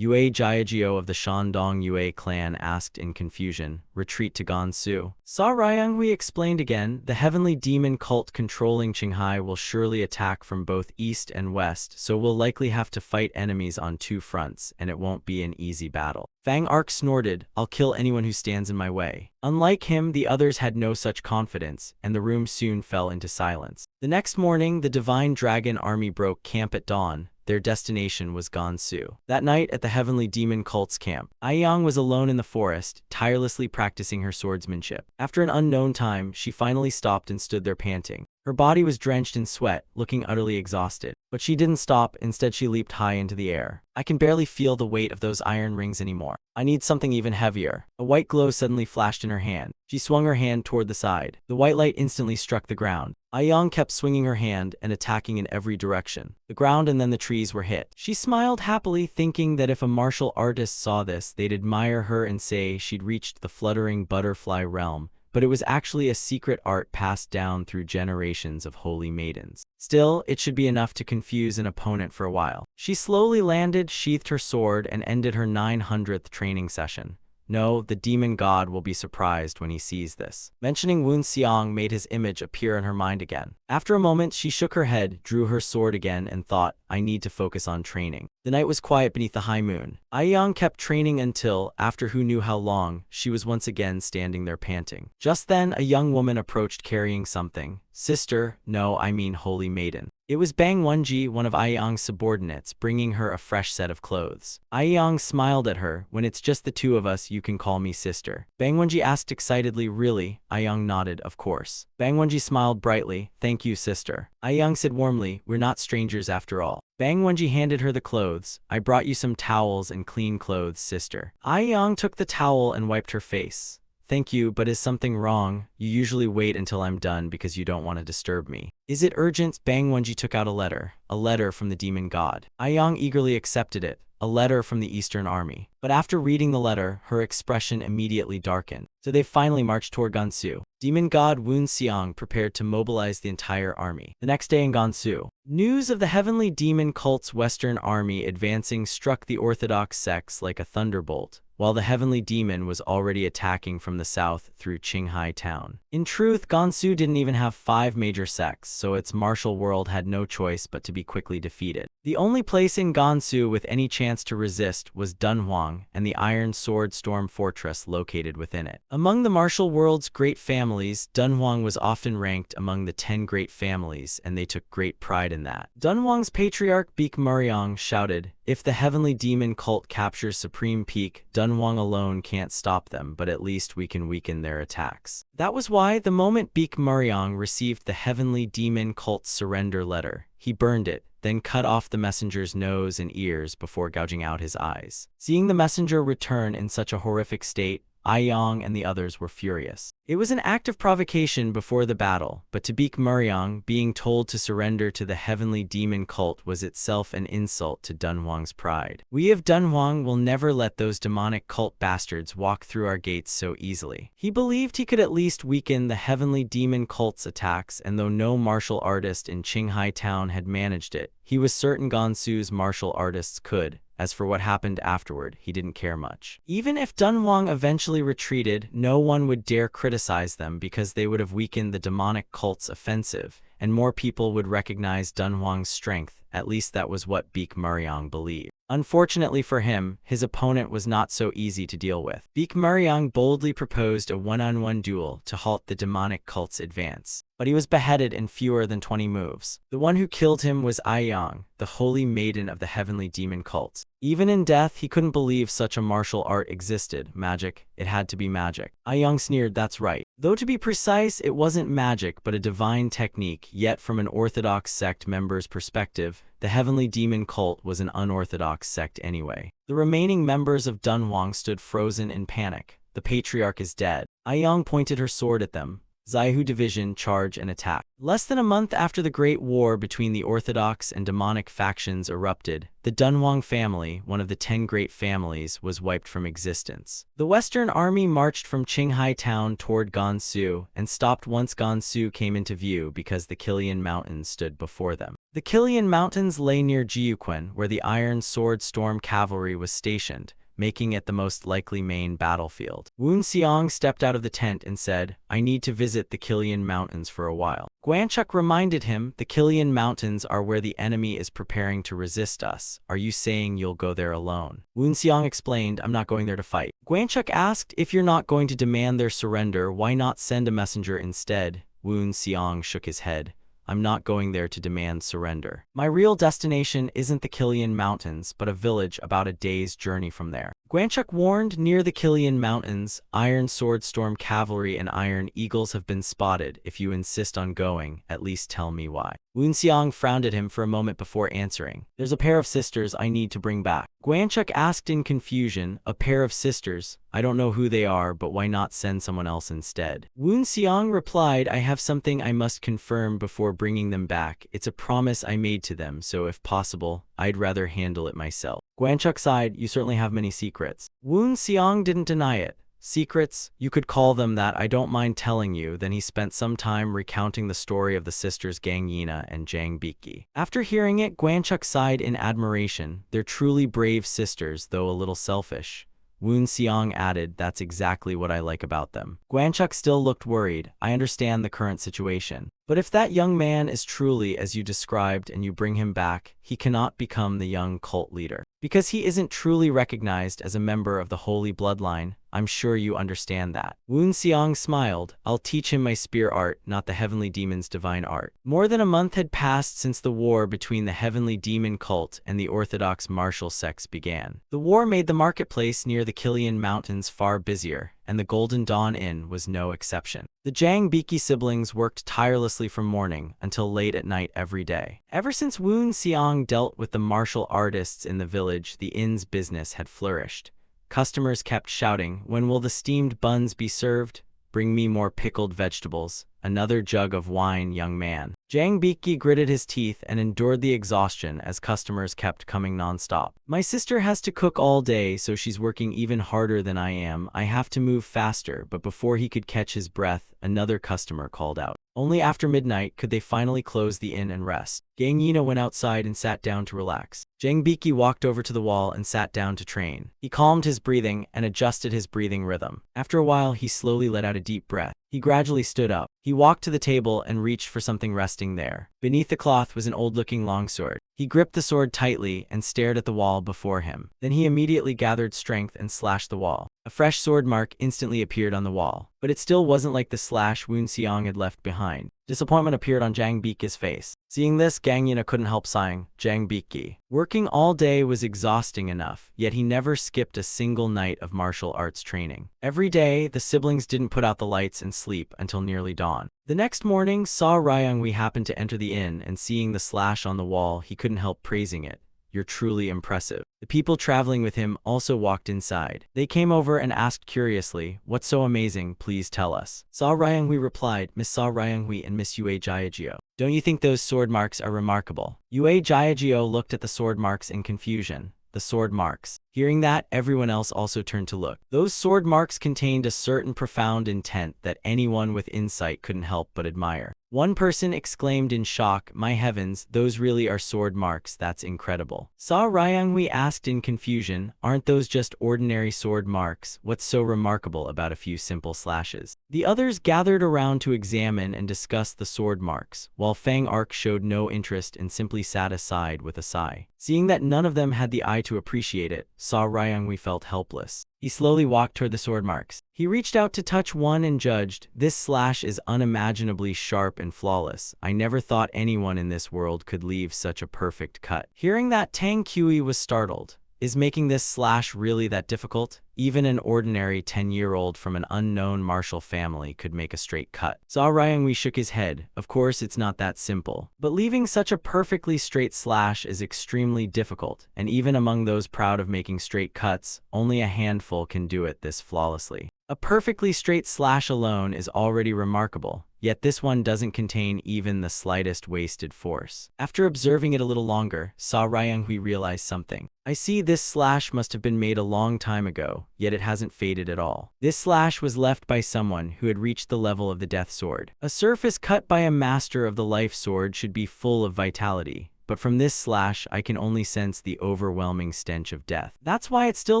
Yue Jiajio of the Shandong Yue clan asked in confusion, retreat to Gansu. Sa Ryanghui explained again, the heavenly demon cult controlling Qinghai will surely attack from both east and west, so we'll likely have to fight enemies on two fronts, and it won't be an easy battle. Fang Ark snorted, I'll kill anyone who stands in my way. Unlike him, the others had no such confidence, and the room soon fell into silence. The next morning, the Divine Dragon Army broke camp at dawn. their destination was Gansu. That night at the Heavenly Demon Cult's camp, Aiyang was alone in the forest, tirelessly practicing her swordsmanship. After an unknown time, she finally stopped and stood there panting. Her body was drenched in sweat, looking utterly exhausted. But she didn't stop, instead she leaped high into the air. I can barely feel the weight of those iron rings anymore. I need something even heavier. A white glow suddenly flashed in her hand. She swung her hand toward the side. The white light instantly struck the ground. Aiyang kept swinging her hand and attacking in every direction. The ground and then the trees were hit. She smiled happily, thinking that if a martial artist saw this, they'd admire her and say she'd reached the fluttering butterfly realm. But it was actually a secret art passed down through generations of holy maidens. Still, it should be enough to confuse an opponent for a while. She slowly landed, sheathed her sword, and ended her 900th training session. No, the demon god will be surprised when he sees this. Mentioning Wu Xiang made his image appear in her mind again. After a moment, she shook her head, drew her sword again, and thought, I need to focus on training. The night was quiet beneath the high moon. Aiyang kept training until, after who knew how long, she was once again standing there panting. Just then, a young woman approached carrying something. Sister, no, I mean holy maiden. It was Bang Wenji, one of Aiyang's subordinates, bringing her a fresh set of clothes. Aiyang smiled at her. When it's just the two of us, you can call me sister. Bang Wenji asked excitedly, really? Aiyang nodded, of course. Bang Wenji smiled brightly, thank you, sister. Aiyang said warmly, we're not strangers after all. Bang Wenji handed her the clothes. I brought you some towels and clean clothes, sister. Aiyang took the towel and wiped her face. Thank you, but is something wrong? You usually wait until I'm done because you don't want to disturb me. Is it urgent? Bang Wenji took out a letter from the demon god. Aiyang eagerly accepted it, a letter from the Eastern Army. But after reading the letter, her expression immediately darkened. So they finally marched toward Gansu. Demon god Wu Xiang prepared to mobilize the entire army. The next day in Gansu, news of the heavenly demon cult's Western army advancing struck the orthodox sects like a thunderbolt, while the heavenly demon was already attacking from the south through Qinghai town. In truth, Gansu didn't even have 5 major sects, so its martial world had no choice but to be quickly defeated. The only place in Gansu with any chance to resist was Dunhuang and the Iron Sword Storm Fortress located within it. Among the martial world's great families, Dunhuang was often ranked among the 10 great families, and they took great pride in that. Dunhuang's patriarch Beek Muryong shouted, if the heavenly demon cult captures Supreme Peak, Dunhuang alone can't stop them, but at least we can weaken their attacks. That was why, the moment Beek Muryong received the heavenly demon cult's surrender letter, he burned it, then cut off the messenger's nose and ears before gouging out his eyes. Seeing the messenger return in such a horrific state, Aiyang and the others were furious. It was an act of provocation before the battle, but to Beek Muryong, being told to surrender to the heavenly demon cult was itself an insult to Dunhuang's pride. We of Dunhuang will never let those demonic cult bastards walk through our gates so easily. He believed he could at least weaken the heavenly demon cult's attacks, and though no martial artist in Qinghai town had managed it, he was certain Gansu's martial artists could. As for what happened afterward, he didn't care much. Even if Dunhuang eventually retreated, no one would dare criticize them because they would have weakened the demonic cult's offensive, and more people would recognize Dunhuang's strength. At least that was what Beek Muryong believed. Unfortunately for him, his opponent was not so easy to deal with. Beek Muryong boldly proposed a one-on-one duel to halt the demonic cult's advance, but he was beheaded in fewer than 20 moves. The one who killed him was Aiyang, the holy maiden of the heavenly demon cult. Even in death, he couldn't believe such a martial art existed. Magic, it had to be magic. Aiyang sneered, that's right. Though to be precise, it wasn't magic but a divine technique, yet from an orthodox sect member's perspective, the heavenly demon cult was an unorthodox sect anyway. The remaining members of Dunhuang stood frozen in panic. The patriarch is dead. Aiyang pointed her sword at them. Zaihu division, charge and attack. Less than a month after the Great War between the orthodox and demonic factions erupted, the Dunhuang family, one of the 10 great families, was wiped from existence. The Western Army marched from Qinghai town toward Gansu and stopped once Gansu came into view because the Kilian Mountains stood before them. The Kilian Mountains lay near Jiuquan, where the Iron Sword Storm Cavalry was stationed, making it the most likely main battlefield. Wu Xiang stepped out of the tent and said, I need to visit the Kilian Mountains for a while. Guanchuk reminded him, the Kilian Mountains are where the enemy is preparing to resist us. Are you saying you'll go there alone? Wu Xiang explained, I'm not going there to fight. Guanchuk asked, if you're not going to demand their surrender, why not send a messenger instead? Wu Xiang shook his head. I'm not going there to demand surrender. My real destination isn't the Killian Mountains, but a village about a day's journey from there. Guanchuk warned, near the Killian Mountains, Iron Sword Storm Cavalry and Iron Eagles have been spotted. If you insist on going, at least tell me why. Woonseong frowned at him for a moment before answering. There's a pair of sisters I need to bring back. Guanchuk asked in confusion, a pair of sisters? I don't know who they are, but why not send someone else instead? Woonseong replied, I have something I must confirm before bringing them back. It's a promise I made to them, so if possible, I'd rather handle it myself. Guanchuk sighed, you certainly have many secrets. Woonseong didn't deny it. Secrets? You could call them that, I don't mind telling you. Then he spent some time recounting the story of the sisters Gang Yina and Jang Biki. After hearing it, Guanchuk sighed in admiration. They're truly brave sisters, though a little selfish. Woonseong added, that's exactly what I like about them. Guanchuk still looked worried. I understand the current situation. But if that young man is truly as you described and you bring him back, he cannot become the young cult leader. Because he isn't truly recognized as a member of the holy bloodline. I'm sure you understand that. Woonseong smiled. I'll teach him my spear art, not the heavenly demon's divine art. More than a month had passed since the war between the heavenly demon cult and the orthodox martial sects began. The war made the marketplace near the Killian Mountains far busier, and the Golden Dawn Inn was no exception. The Jang Biki siblings worked tirelessly from morning until late at night every day. Ever since Woonseong dealt with the martial artists in the village, the inn's business had flourished. Customers kept shouting, when will the steamed buns be served? Bring me more pickled vegetables. Another jug of wine, young man. Jang Biki gritted his teeth and endured the exhaustion as customers kept coming non-stop. My sister has to cook all day, so she's working even harder than I am. I have to move faster, but before he could catch his breath, another customer called out. Only after midnight could they finally close the inn and rest. Gang Yina went outside and sat down to relax. Jang Biki walked over to the wall and sat down to train. He calmed his breathing and adjusted his breathing rhythm. After a while, he slowly let out a deep breath. He gradually stood up. He walked to the table and reached for something resting there. Beneath the cloth was an old-looking longsword. He gripped the sword tightly and stared at the wall before him. Then he immediately gathered strength and slashed the wall. A fresh sword mark instantly appeared on the wall, but it still wasn't like the slash Woonseong had left behind. Disappointment appeared on Jang Biki's face. Seeing this, Gang Yina couldn't help sighing. Jang Biki. Working all day was exhausting enough, yet he never skipped a single night of martial arts training. Every day, the siblings didn't put out the lights and sleep until nearly dawn. The next morning, Saw Ryungwi happened to enter the inn, and seeing the slash on the wall, he couldn't help praising it. You're truly impressive. The people traveling with him also walked inside. They came over and asked curiously, what's so amazing, please tell us. Saw Ryungwi replied, Miss Saw Ryungwi and Miss Yue Jiajio. Don't you think those sword marks are remarkable? Yue Jiajio looked at the sword marks in confusion. The sword marks. Hearing that, everyone else also turned to look. Those sword marks contained a certain profound intent that anyone with insight couldn't help but admire. One person exclaimed in shock, my heavens, those really are sword marks, that's incredible. Saw Ryungwi asked in confusion, aren't those just ordinary sword marks? What's so remarkable about a few simple slashes? The others gathered around to examine and discuss the sword marks, while Fang Ark showed no interest and simply sat aside with a sigh. Seeing that none of them had the eye to appreciate it, Saw Ryungwi felt helpless. He slowly walked toward the sword marks. He reached out to touch one and judged, this slash is unimaginably sharp and flawless. I never thought anyone in this world could leave such a perfect cut. Hearing that, Tang Kui was startled. Is making this slash really that difficult? Even an ordinary 10-year-old from an unknown martial family could make a straight cut. Saw Ryungwi shook his head. Of course, it's not that simple. But leaving such a perfectly straight slash is extremely difficult, and even among those proud of making straight cuts, only a handful can do it this flawlessly. A perfectly straight slash alone is already remarkable, yet this one doesn't contain even the slightest wasted force. After observing it a little longer, Saw Ryungwi realized something. I see this slash must have been made a long time ago, yet it hasn't faded at all. This slash was left by someone who had reached the level of the death sword. A surface cut by a master of the life sword should be full of vitality. But from this slash, I can only sense the overwhelming stench of death. That's why it still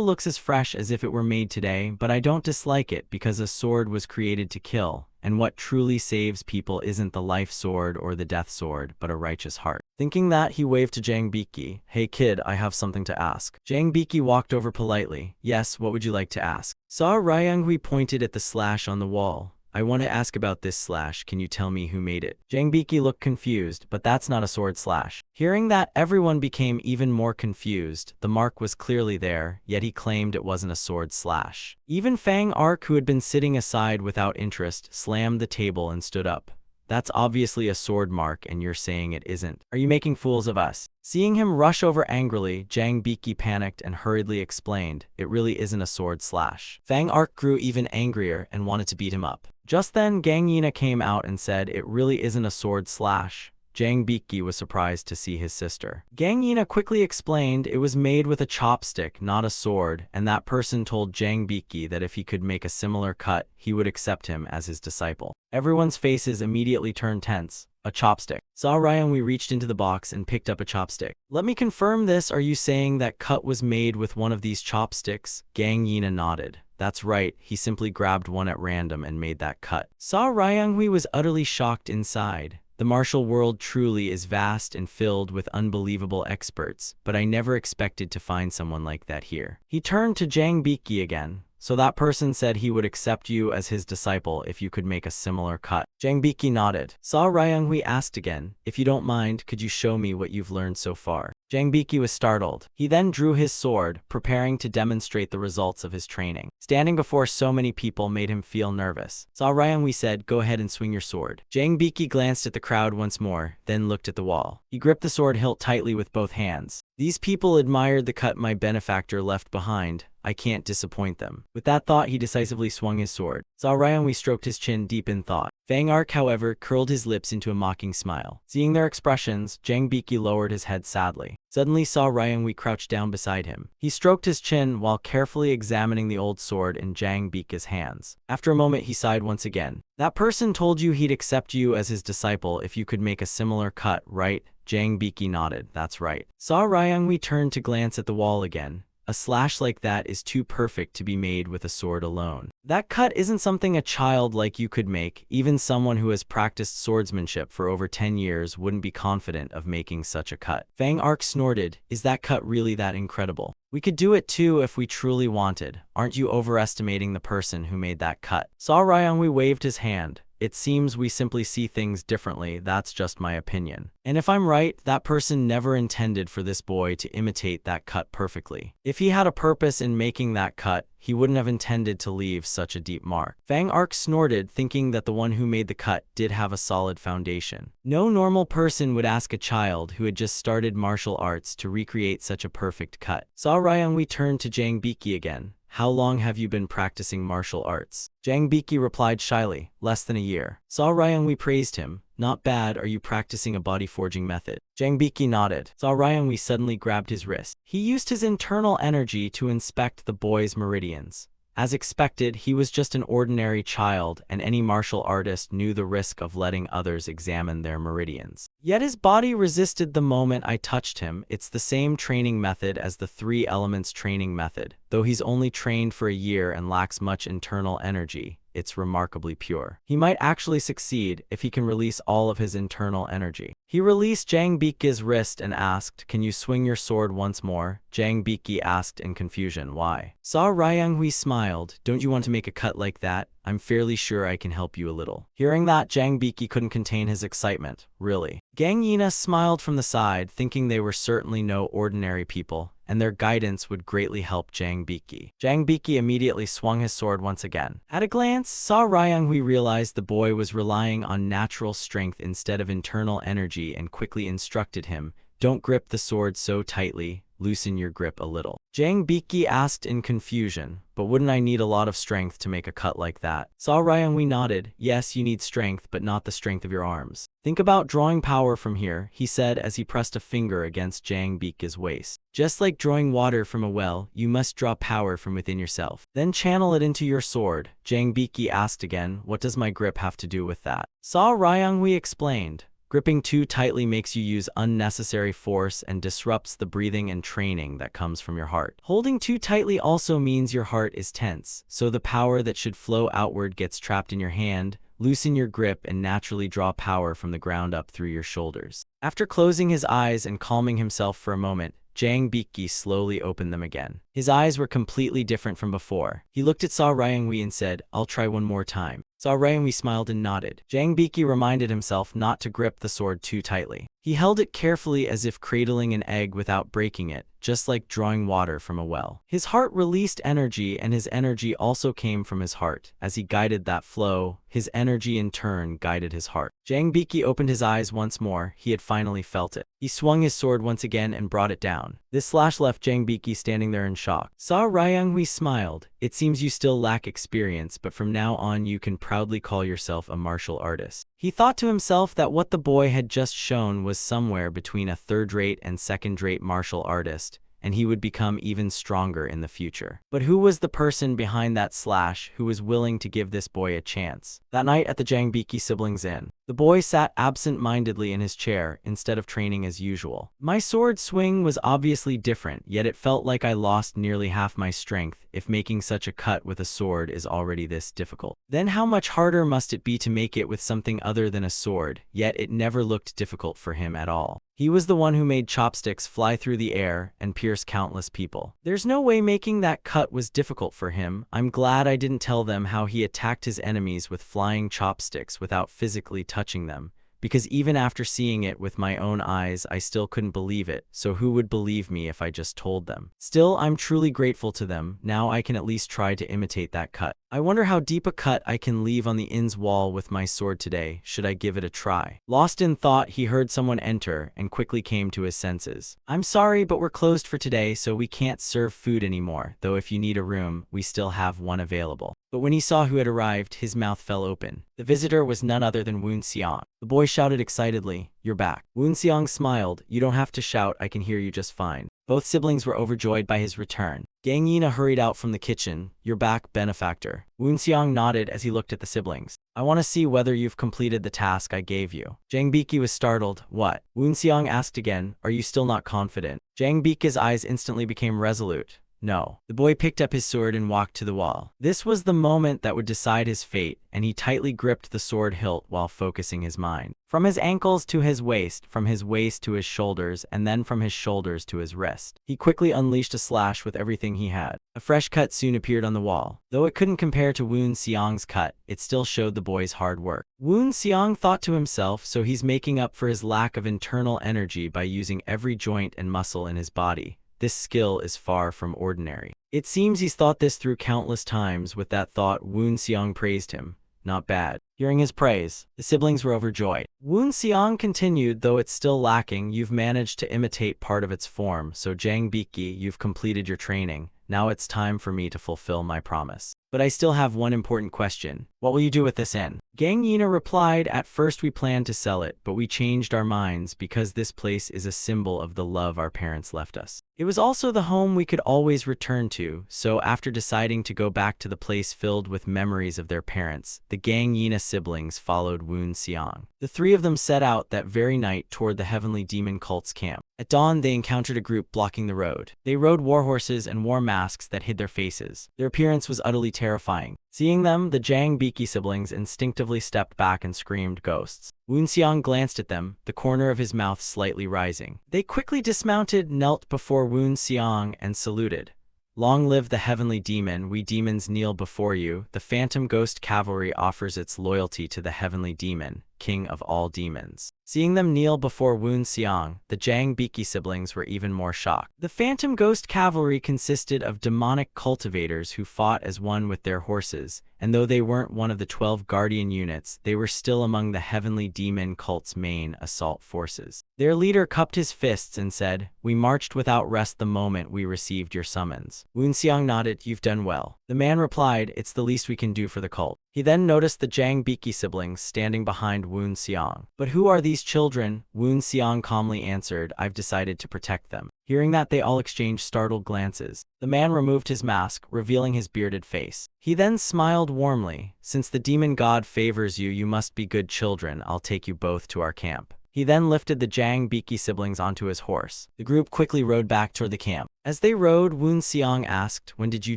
looks as fresh as if it were made today, but I don't dislike it because a sword was created to kill, and what truly saves people isn't the life sword or the death sword, but a righteous heart. Thinking that, he waved to Jang Biki. Hey kid, I have something to ask. Jang Biki walked over politely. Yes, what would you like to ask? Saw Ryungwi pointed at the slash on the wall. I want to ask about this slash. Can you tell me who made it? Jang Biki looked confused, but that's not a sword slash. Hearing that, everyone became even more confused. The mark was clearly there, yet he claimed it wasn't a sword slash. Even Fang Ark, who had been sitting aside without interest, slammed the table and stood up. That's obviously a sword mark, and you're saying it isn't. Are you making fools of us? Seeing him rush over angrily, Jang Biki panicked and hurriedly explained, it really isn't a sword slash. Fang Ark grew even angrier and wanted to beat him up. Just then, Gang Yina came out and said, it really isn't a sword slash. Jang Biki was surprised to see his sister. Gang Yina quickly explained it was made with a chopstick, not a sword, and that person told Jang Biki that if he could make a similar cut, he would accept him as his disciple. Everyone's faces immediately turned tense. A chopstick. Saw Ryungwi reached into the box and picked up a chopstick. Let me confirm this. Are you saying that cut was made with one of these chopsticks? Gang Yina nodded. That's right, he simply grabbed one at random and made that cut. Saw Ryungwi was utterly shocked inside. The martial world truly is vast and filled with unbelievable experts, but I never expected to find someone like that here. He turned to Jang Biki again. So that person said he would accept you as his disciple if you could make a similar cut. Jang Biki nodded. Saw Ryungwi asked again, if you don't mind, could you show me what you've learned so far? Jang Biki was startled. He then drew his sword, preparing to demonstrate the results of his training. Standing before so many people made him feel nervous. Saw Ryungwi said, go ahead and swing your sword. Jang Biki glanced at the crowd once more, then looked at the wall. He gripped the sword hilt tightly with both hands. These people admired the cut my benefactor left behind. I can't disappoint them. With that thought, he decisively swung his sword. Saw Ryungwi stroked his chin deep in thought. Fang Ark, however, curled his lips into a mocking smile. Seeing their expressions, Jang Biki lowered his head sadly. Suddenly Saw Ryungwi crouched down beside him. He stroked his chin while carefully examining the old sword in Jang Bika's hands. After a moment, he sighed once again. That person told you he'd accept you as his disciple if you could make a similar cut, right? Jang Biki nodded. That's right. Saw Ryungwi turned to glance at the wall again. A slash like that is too perfect to be made with a sword alone. That cut isn't something a child like you could make. Even someone who has practiced swordsmanship for over 10 years wouldn't be confident of making such a cut. Fang Ark snorted, is that cut really that incredible? We could do it too if we truly wanted. Aren't you overestimating the person who made that cut? Saw Ryungwi waved his hand. It seems we simply see things differently. That's just my opinion. And if I'm right, that person never intended for this boy to imitate that cut perfectly. If he had a purpose in making that cut, he wouldn't have intended to leave such a deep mark. Fang Ark snorted, thinking that the one who made the cut did have a solid foundation. No normal person would ask a child who had just started martial arts to recreate such a perfect cut. Saw Ryungwi turned to Jang Biki again. How long have you been practicing martial arts? Jang Biki replied shyly, less than a year. Saw Ryungwi praised him. Not bad. Are you practicing a body forging method? Jang Biki nodded. Saw Ryungwi suddenly grabbed his wrist. He used his internal energy to inspect the boy's meridians. As expected, he was just an ordinary child, and any martial artist knew the risk of letting others examine their meridians. Yet his body resisted the moment I touched him. It's the same training method as the 3 elements training method. Though he's only trained for a year and lacks much internal energy, it's remarkably pure. He might actually succeed if he can release all of his internal energy. He released Jang Biki's wrist and asked, can you swing your sword once more? Jang Biki asked in confusion, why? Saw Ryungwi smiled, don't you want to make a cut like that? I'm fairly sure I can help you a little. Hearing that, Jang Biki couldn't contain his excitement. Really? Gang Yina smiled from the side, thinking they were certainly no ordinary people, and their guidance would greatly help Jang Biki. Jang Biki immediately swung his sword once again. At a glance, Saw Ryungwi realized the boy was relying on natural strength instead of internal energy and quickly instructed him, don't grip the sword so tightly, loosen your grip a little. Jang Biki asked in confusion, but wouldn't I need a lot of strength to make a cut like that? Saw Ryungwi nodded, yes, you need strength, but not the strength of your arms. Think about drawing power from here, he said as he pressed a finger against Jang Biki's waist. Just like drawing water from a well, you must draw power from within yourself. Then channel it into your sword. Jang Biki asked again, what does my grip have to do with that? Saw Ryungwi explained. Gripping too tightly makes you use unnecessary force and disrupts the breathing and training that comes from your heart. Holding too tightly also means your heart is tense, so the power that should flow outward gets trapped in your hand. Loosen your grip and naturally draw power from the ground up through your shoulders. After closing his eyes and calming himself for a moment, Jang Biki slowly opened them again. His eyes were completely different from before. He looked at Saw Ryungwi and said, I'll try one more time. Saw Ryanghui smiled and nodded. Jang Biki reminded himself not to grip the sword too tightly. He held it carefully as if cradling an egg without breaking it, just like drawing water from a well. His heart released energy, and his energy also came from his heart. As he guided that flow, his energy in turn guided his heart. Jang Biki opened his eyes once more. He had finally felt it. He swung his sword once again and brought it down. This slash left Jang Biki standing there in shock. Saw Ryanghui smiled. It seems you still lack experience, but from now on you can proudly call yourself a martial artist. He thought to himself that what the boy had just shown was somewhere between a third-rate and second-rate martial artist, and he would become even stronger in the future. But who was the person behind that slash who was willing to give this boy a chance? That night at the Jang Biki siblings' inn, the boy sat absent-mindedly in his chair instead of training as usual. My sword swing was obviously different, yet it felt like I lost nearly half my strength if making such a cut with a sword is already this difficult. Then how much harder must it be to make it with something other than a sword? Yet it never looked difficult for him at all. He was the one who made chopsticks fly through the air and pierce countless people. There's no way making that cut was difficult for him. I'm glad I didn't tell them how he attacked his enemies with flying chopsticks without physically touching them, because even after seeing it with my own eyes, I still couldn't believe it, so who would believe me if I just told them? Still, I'm truly grateful to them. Now I can at least try to imitate that cut. I wonder how deep a cut I can leave on the inn's wall with my sword today. Should I give it a try? Lost in thought, he heard someone enter and quickly came to his senses. I'm sorry, but we're closed for today, so we can't serve food anymore, though if you need a room, we still have one available. But when he saw who had arrived, his mouth fell open. The visitor was none other than Woon Xiang. The boy shouted excitedly, "You're back." Woon Xiang smiled. "You don't have to shout, I can hear you just fine." Both siblings were overjoyed by his return. Gang Yina hurried out from the kitchen. "You're back, benefactor." Woon Xiang nodded as he looked at the siblings. "I want to see whether you've completed the task I gave you." Jang Biki was startled. "What?" Woon Xiang asked again. "Are you still not confident?" Jang Biki's eyes instantly became resolute. "No." The boy picked up his sword and walked to the wall. This was the moment that would decide his fate, and he tightly gripped the sword hilt while focusing his mind. From his ankles to his waist, from his waist to his shoulders, and then from his shoulders to his wrist. He quickly unleashed a slash with everything he had. A fresh cut soon appeared on the wall. Though it couldn't compare to Woon Xiang's cut, it still showed the boy's hard work. Woon Xiang thought to himself, so he's making up for his lack of internal energy by using every joint and muscle in his body. This skill is far from ordinary. It seems he's thought this through countless times. With that thought, Woon Xiang praised him. Not bad. Hearing his praise, the siblings were overjoyed. Woon Xiang continued, though it's still lacking, you've managed to imitate part of its form, so Jang Biki, you've completed your training. Now it's time for me to fulfill my promise. But I still have one important question. What will you do with this inn? Gang Yina replied, at first we planned to sell it, but we changed our minds because this place is a symbol of the love our parents left us. It was also the home we could always return to, so after deciding to go back to the place filled with memories of their parents, the Gang Yina siblings followed Woon Xiang. The three of them set out that very night toward the Heavenly Demon cult's camp. At dawn, they encountered a group blocking the road. They rode war horses and wore masks that hid their faces. Their appearance was utterly terrifying. Seeing them, the Jang Biki siblings instinctively stepped back and screamed, "Ghosts." Woon Xiang glanced at them, the corner of his mouth slightly rising. They quickly dismounted, knelt before Woon Xiang, and saluted. "Long live the Heavenly Demon, we demons kneel before you." The Phantom Ghost Cavalry offers its loyalty to the Heavenly Demon, king of all demons. Seeing them kneel before Woon Xiang, the Jang Biki siblings were even more shocked. The Phantom Ghost Cavalry consisted of demonic cultivators who fought as one with their horses, and though they weren't one of the 12 guardian units, they were still among the Heavenly Demon cult's main assault forces. Their leader cupped his fists and said, "We marched without rest the moment we received your summons." Woon Xiang nodded, "You've done well." The man replied, "It's the least we can do for the cult." He then noticed the Jang Biki siblings standing behind Woon Xiang. "But who are these children?" Woon Xiang calmly answered, "I've decided to protect them." Hearing that, they all exchanged startled glances. The man removed his mask, revealing his bearded face. He then smiled warmly. "Since the demon god favors you, you must be good children. I'll take you both to our camp." He then lifted the Jang Biki siblings onto his horse. The group quickly rode back toward the camp. As they rode, Woon Xiang asked, "When did you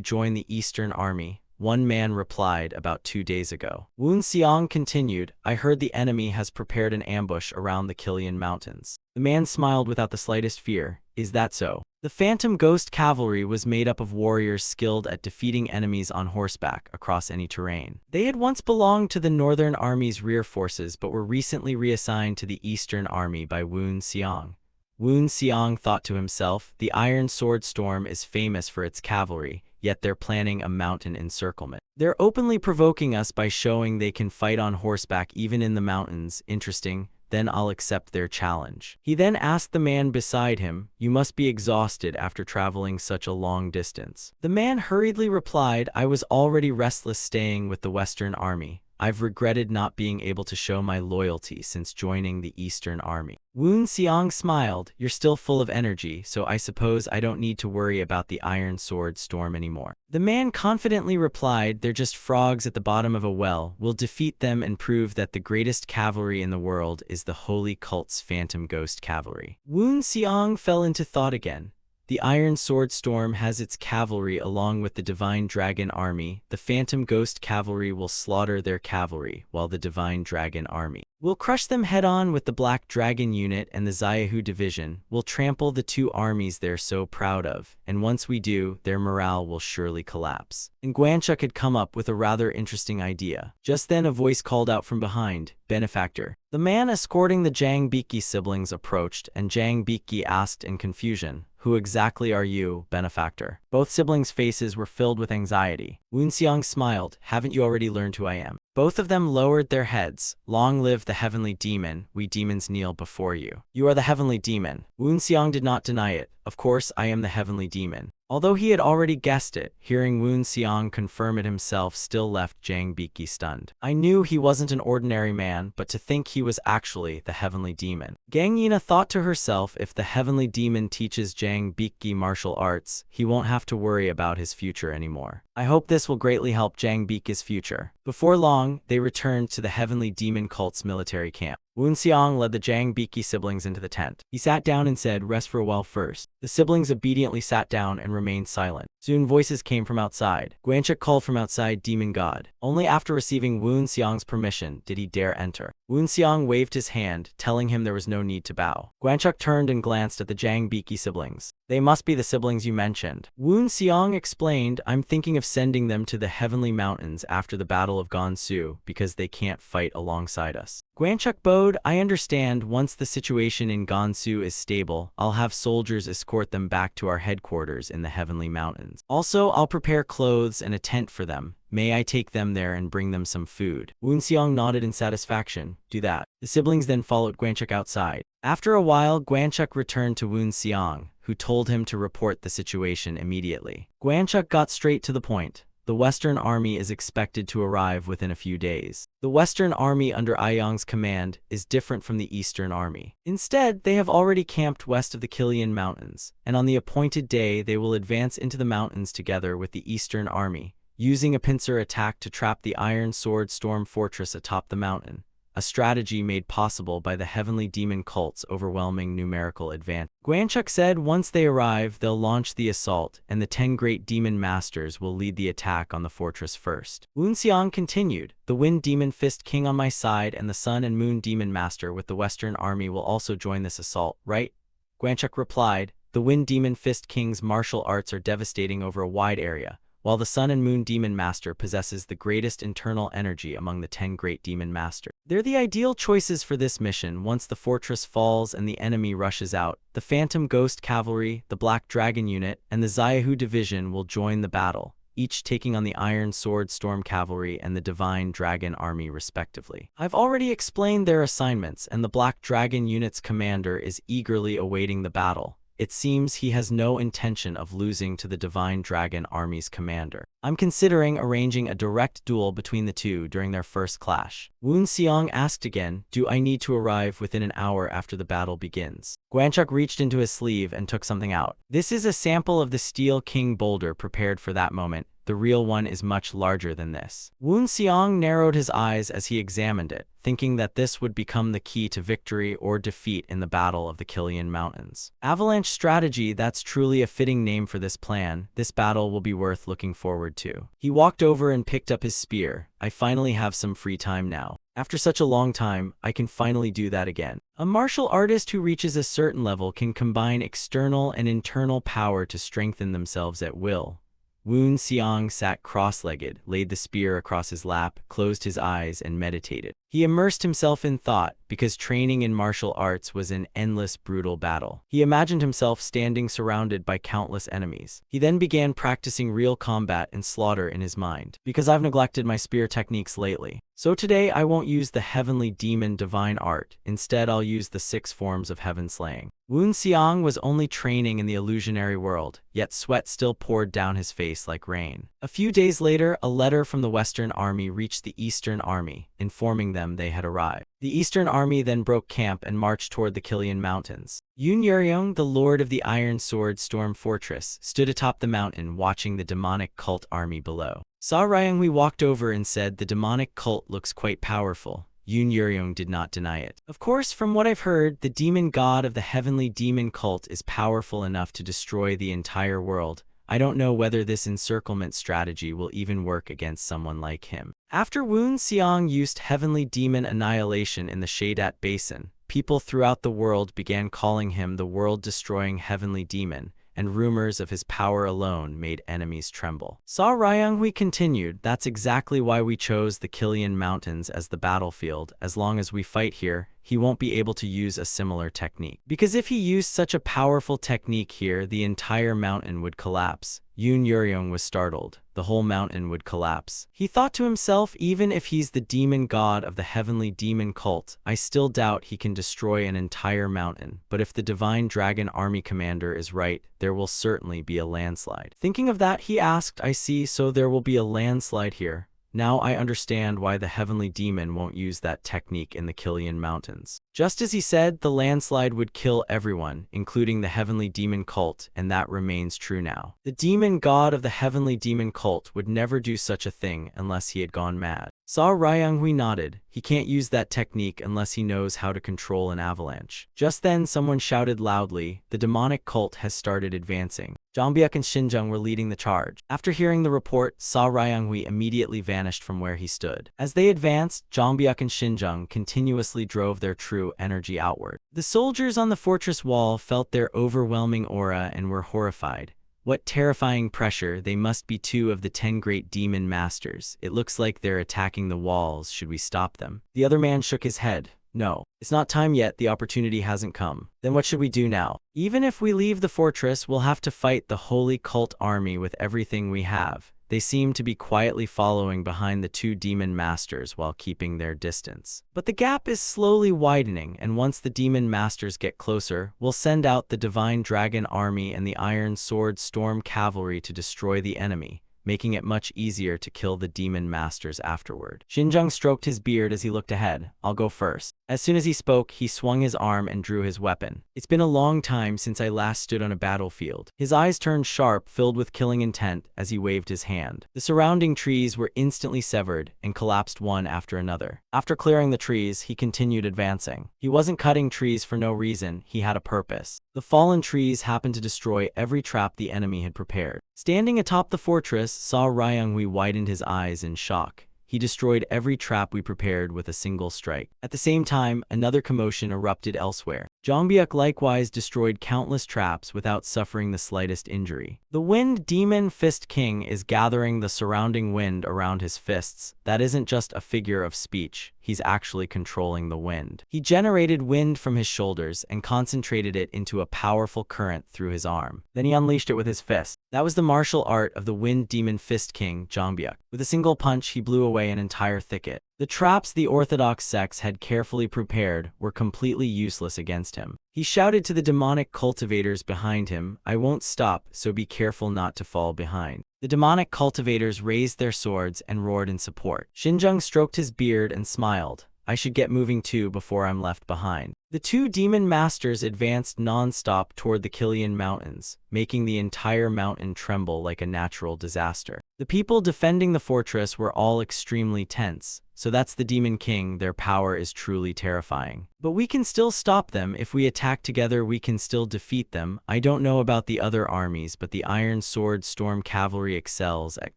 join the Eastern Army?" One man replied, "About 2 days ago." Woon Xiang continued, "I heard the enemy has prepared an ambush around the Killian Mountains." The man smiled without the slightest fear. "Is that so?" The Phantom Ghost Cavalry was made up of warriors skilled at defeating enemies on horseback across any terrain. They had once belonged to the Northern Army's rear forces but were recently reassigned to the Eastern Army by Woon Seong. Woon Seong thought to himself, the Iron Sword Storm is famous for its cavalry, yet they're planning a mountain encirclement. They're openly provoking us by showing they can fight on horseback even in the mountains. Interesting. Then I'll accept their challenge. He then asked the man beside him, you must be exhausted after traveling such a long distance. The man hurriedly replied, I was already restless staying with the Western Army. I've regretted not being able to show my loyalty since joining the Eastern Army. Woon Seong smiled, you're still full of energy, so I suppose I don't need to worry about the Iron Sword Storm anymore. The man confidently replied, they're just frogs at the bottom of a well. We'll defeat them and prove that the greatest cavalry in the world is the Holy Cult's Phantom Ghost Cavalry. Woon Seong fell into thought again. The Iron Sword Storm has its cavalry along with the Divine Dragon Army. The Phantom Ghost Cavalry will slaughter their cavalry, while the Divine Dragon Army will crush them head-on with the Black Dragon Unit and the Xiaohu Division. We'll trample the two armies they're so proud of, and once we do, their morale will surely collapse. And Guanchuk had come up with a rather interesting idea. Just then a voice called out from behind, Benefactor. The man escorting the Jang Biki siblings approached, and Jang Biki asked in confusion, who exactly are you, Benefactor? Both siblings' faces were filled with anxiety. Woon Seong smiled, haven't you already learned who I am? Both of them lowered their heads. Long live the Heavenly Demon, we demons kneel before you. You are the Heavenly Demon. Woon Seong did not deny it. Of course, I am the Heavenly Demon. Although he had already guessed it, hearing Woon Seong confirm it himself still left Jang Biki stunned. I knew he wasn't an ordinary man, but to think he was actually the Heavenly Demon. Gang Yina thought to herself, if the Heavenly Demon teaches Jang Biki martial arts, he won't have to worry about his future anymore. I hope this will greatly help Jang Biki's future. Before long, they returned to the Heavenly Demon cult's military camp. Woon Seong led the Jang Biki siblings into the tent. He sat down and said, rest for a while first. The siblings obediently sat down and remained silent. Soon voices came from outside. Guanchuk called from outside, Demon God. Only after receiving Woon Seong's permission did he dare enter. Woon Seong waved his hand, telling him there was no need to bow. Guanchuk turned and glanced at the Jang Biki siblings. They must be the siblings you mentioned. Woon Seong explained, I'm thinking of sending them to the Heavenly Mountains after the Battle of Gansu because they can't fight alongside us. Guanchuk bowed, I understand. Once the situation in Gansu is stable, I'll have soldiers escort them back to our headquarters in the Heavenly Mountains. Also, I'll prepare clothes and a tent for them. May I take them there and bring them some food? Woon Seong nodded in satisfaction. Do that. The siblings then followed Guanchuk outside. After a while, Guanchuk returned to Woon Seong, who told him to report the situation immediately. Guanchuk got straight to the point. The Western Army is expected to arrive within a few days. The Western Army under Aiyang's command is different from the Eastern Army. Instead, they have already camped west of the Kilian Mountains, and on the appointed day they will advance into the mountains together with the Eastern Army, using a pincer attack to trap the Iron Sword Storm Fortress atop the mountain, a strategy made possible by the Heavenly Demon cult's overwhelming numerical advantage. Guanchuk said once they arrive, they'll launch the assault, and the 10 Great Demon Masters will lead the attack on the fortress first. Woon Seong continued, the Wind Demon Fist King on my side and the Sun and Moon Demon Master with the Western Army will also join this assault, right? Guanchuk replied, the Wind Demon Fist King's martial arts are devastating over a wide area, while the Sun and Moon Demon Master possesses the greatest internal energy among the 10 Great Demon Masters. They're the ideal choices for this mission. Once the fortress falls and the enemy rushes out, the Phantom Ghost Cavalry, the Black Dragon Unit, and the Xiaohu Division will join the battle, each taking on the Iron Sword Storm Cavalry and the Divine Dragon Army respectively. I've already explained their assignments, and the Black Dragon Unit's commander is eagerly awaiting the battle. It seems he has no intention of losing to the Divine Dragon Army's commander. I'm considering arranging a direct duel between the two during their first clash. Woon Seong asked again, do I need to arrive within an hour after the battle begins? Guanchuk reached into his sleeve and took something out. This is a sample of the Steel King boulder prepared for that moment. The real one is much larger than this. Woon Seong narrowed his eyes as he examined it, thinking that this would become the key to victory or defeat in the Battle of the Kilian Mountains. Avalanche strategy, that's truly a fitting name for this plan. This battle will be worth looking forward to. He walked over and picked up his spear. I finally have some free time now. After such a long time, I can finally do that again. A martial artist who reaches a certain level can combine external and internal power to strengthen themselves at will. Woon Seong sat cross-legged, laid the spear across his lap, closed his eyes, and meditated. He immersed himself in thought, because training in martial arts was an endless, brutal battle. He imagined himself standing surrounded by countless enemies. He then began practicing real combat and slaughter in his mind. Because I've neglected my spear techniques lately. So today I won't use the heavenly demon divine art. Instead, I'll use the 6 forms of heaven slaying. Woon Seong was only training in the illusionary world, yet sweat still poured down his face like rain. A few days later, a letter from the Western Army reached the Eastern Army, informing them they had arrived. The Eastern Army then broke camp and marched toward the Killian Mountains. Yoon Yeryong, the lord of the Iron Sword Storm Fortress, stood atop the mountain watching the demonic cult army below. Sa Ryunghui walked over and said, "The demonic cult looks quite powerful." Yoon Yeryong did not deny it. "Of course, from what I've heard, the demon god of the heavenly demon cult is powerful enough to destroy the entire world. I don't know whether this encirclement strategy will even work against someone like him." After Woon Seong used heavenly demon annihilation in the Shadat Basin, people throughout the world began calling him the world-destroying heavenly demon, and rumors of his power alone made enemies tremble. Sa Ryunghui continued, "That's exactly why we chose the Killian Mountains as the battlefield. As long as we fight here, he won't be able to use a similar technique. Because if he used such a powerful technique here, the entire mountain would collapse." Yoon Yeryong was startled. The whole mountain would collapse. He thought to himself, even if he's the demon god of the heavenly demon cult, I still doubt he can destroy an entire mountain. But if the divine dragon army commander is right, there will certainly be a landslide. Thinking of that, he asked, "I see, so there will be a landslide here. Now I understand why the heavenly demon won't use that technique in the Killian Mountains." Just as he said, the landslide would kill everyone, including the heavenly demon cult, and that remains true now. The demon god of the heavenly demon cult would never do such a thing unless he had gone mad. Sa Ryunghui nodded. He can't use that technique unless he knows how to control an avalanche. Just then, someone shouted loudly, "The demonic cult has started advancing." Jongbyuk and Shinjung were leading the charge. After hearing the report, Sa Ryunghui immediately vanished from where he stood. As they advanced, Jongbyuk and Shinjung continuously drove their true energy outward. The soldiers on the fortress wall felt their overwhelming aura and were horrified. What terrifying pressure! They must be 2 of the 10 great demon masters. It looks like they're attacking the walls. Should we stop them? The other man shook his head. "No, it's not time yet. The opportunity hasn't come." "Then what should we do now?" "Even if we leave the fortress, we'll have to fight the holy cult army with everything we have. They seem to be quietly following behind the 2 demon masters while keeping their distance. But the gap is slowly widening, and once the demon masters get closer, we'll send out the divine dragon army and the iron sword storm cavalry to destroy the enemy, making it much easier to kill the demon masters afterward." Shinjung stroked his beard as he looked ahead. "I'll go first." As soon as he spoke, he swung his arm and drew his weapon. "It's been a long time since I last stood on a battlefield." His eyes turned sharp, filled with killing intent, as he waved his hand. The surrounding trees were instantly severed and collapsed one after another. After clearing the trees, he continued advancing. He wasn't cutting trees for no reason, he had a purpose. The fallen trees happened to destroy every trap the enemy had prepared. Standing atop the fortress, Sa Ryunghui widened his eyes in shock. He destroyed every trap we prepared with a single strike. At the same time, another commotion erupted elsewhere. Jongbyuk likewise destroyed countless traps without suffering the slightest injury. The Wind Demon Fist King is gathering the surrounding wind around his fists. That isn't just a figure of speech. He's actually controlling the wind. He generated wind from his shoulders and concentrated it into a powerful current through his arm. Then he unleashed it with his fist. That was the martial art of the Wind Demon Fist King, Jongbyuk. With a single punch, he blew away an entire thicket. The traps the Orthodox sects had carefully prepared were completely useless against him. He shouted to the demonic cultivators behind him, "I won't stop, so be careful not to fall behind." The demonic cultivators raised their swords and roared in support. Shinjung stroked his beard and smiled. "I should get moving too before I'm left behind." The 2 demon masters advanced non-stop toward the Killian Mountains, making the entire mountain tremble like a natural disaster. The people defending the fortress were all extremely tense. So that's the Demon King, their power is truly terrifying. But we can still stop them. If we attack together, we can still defeat them. I don't know about the other armies, but the Iron Sword Storm Cavalry excels at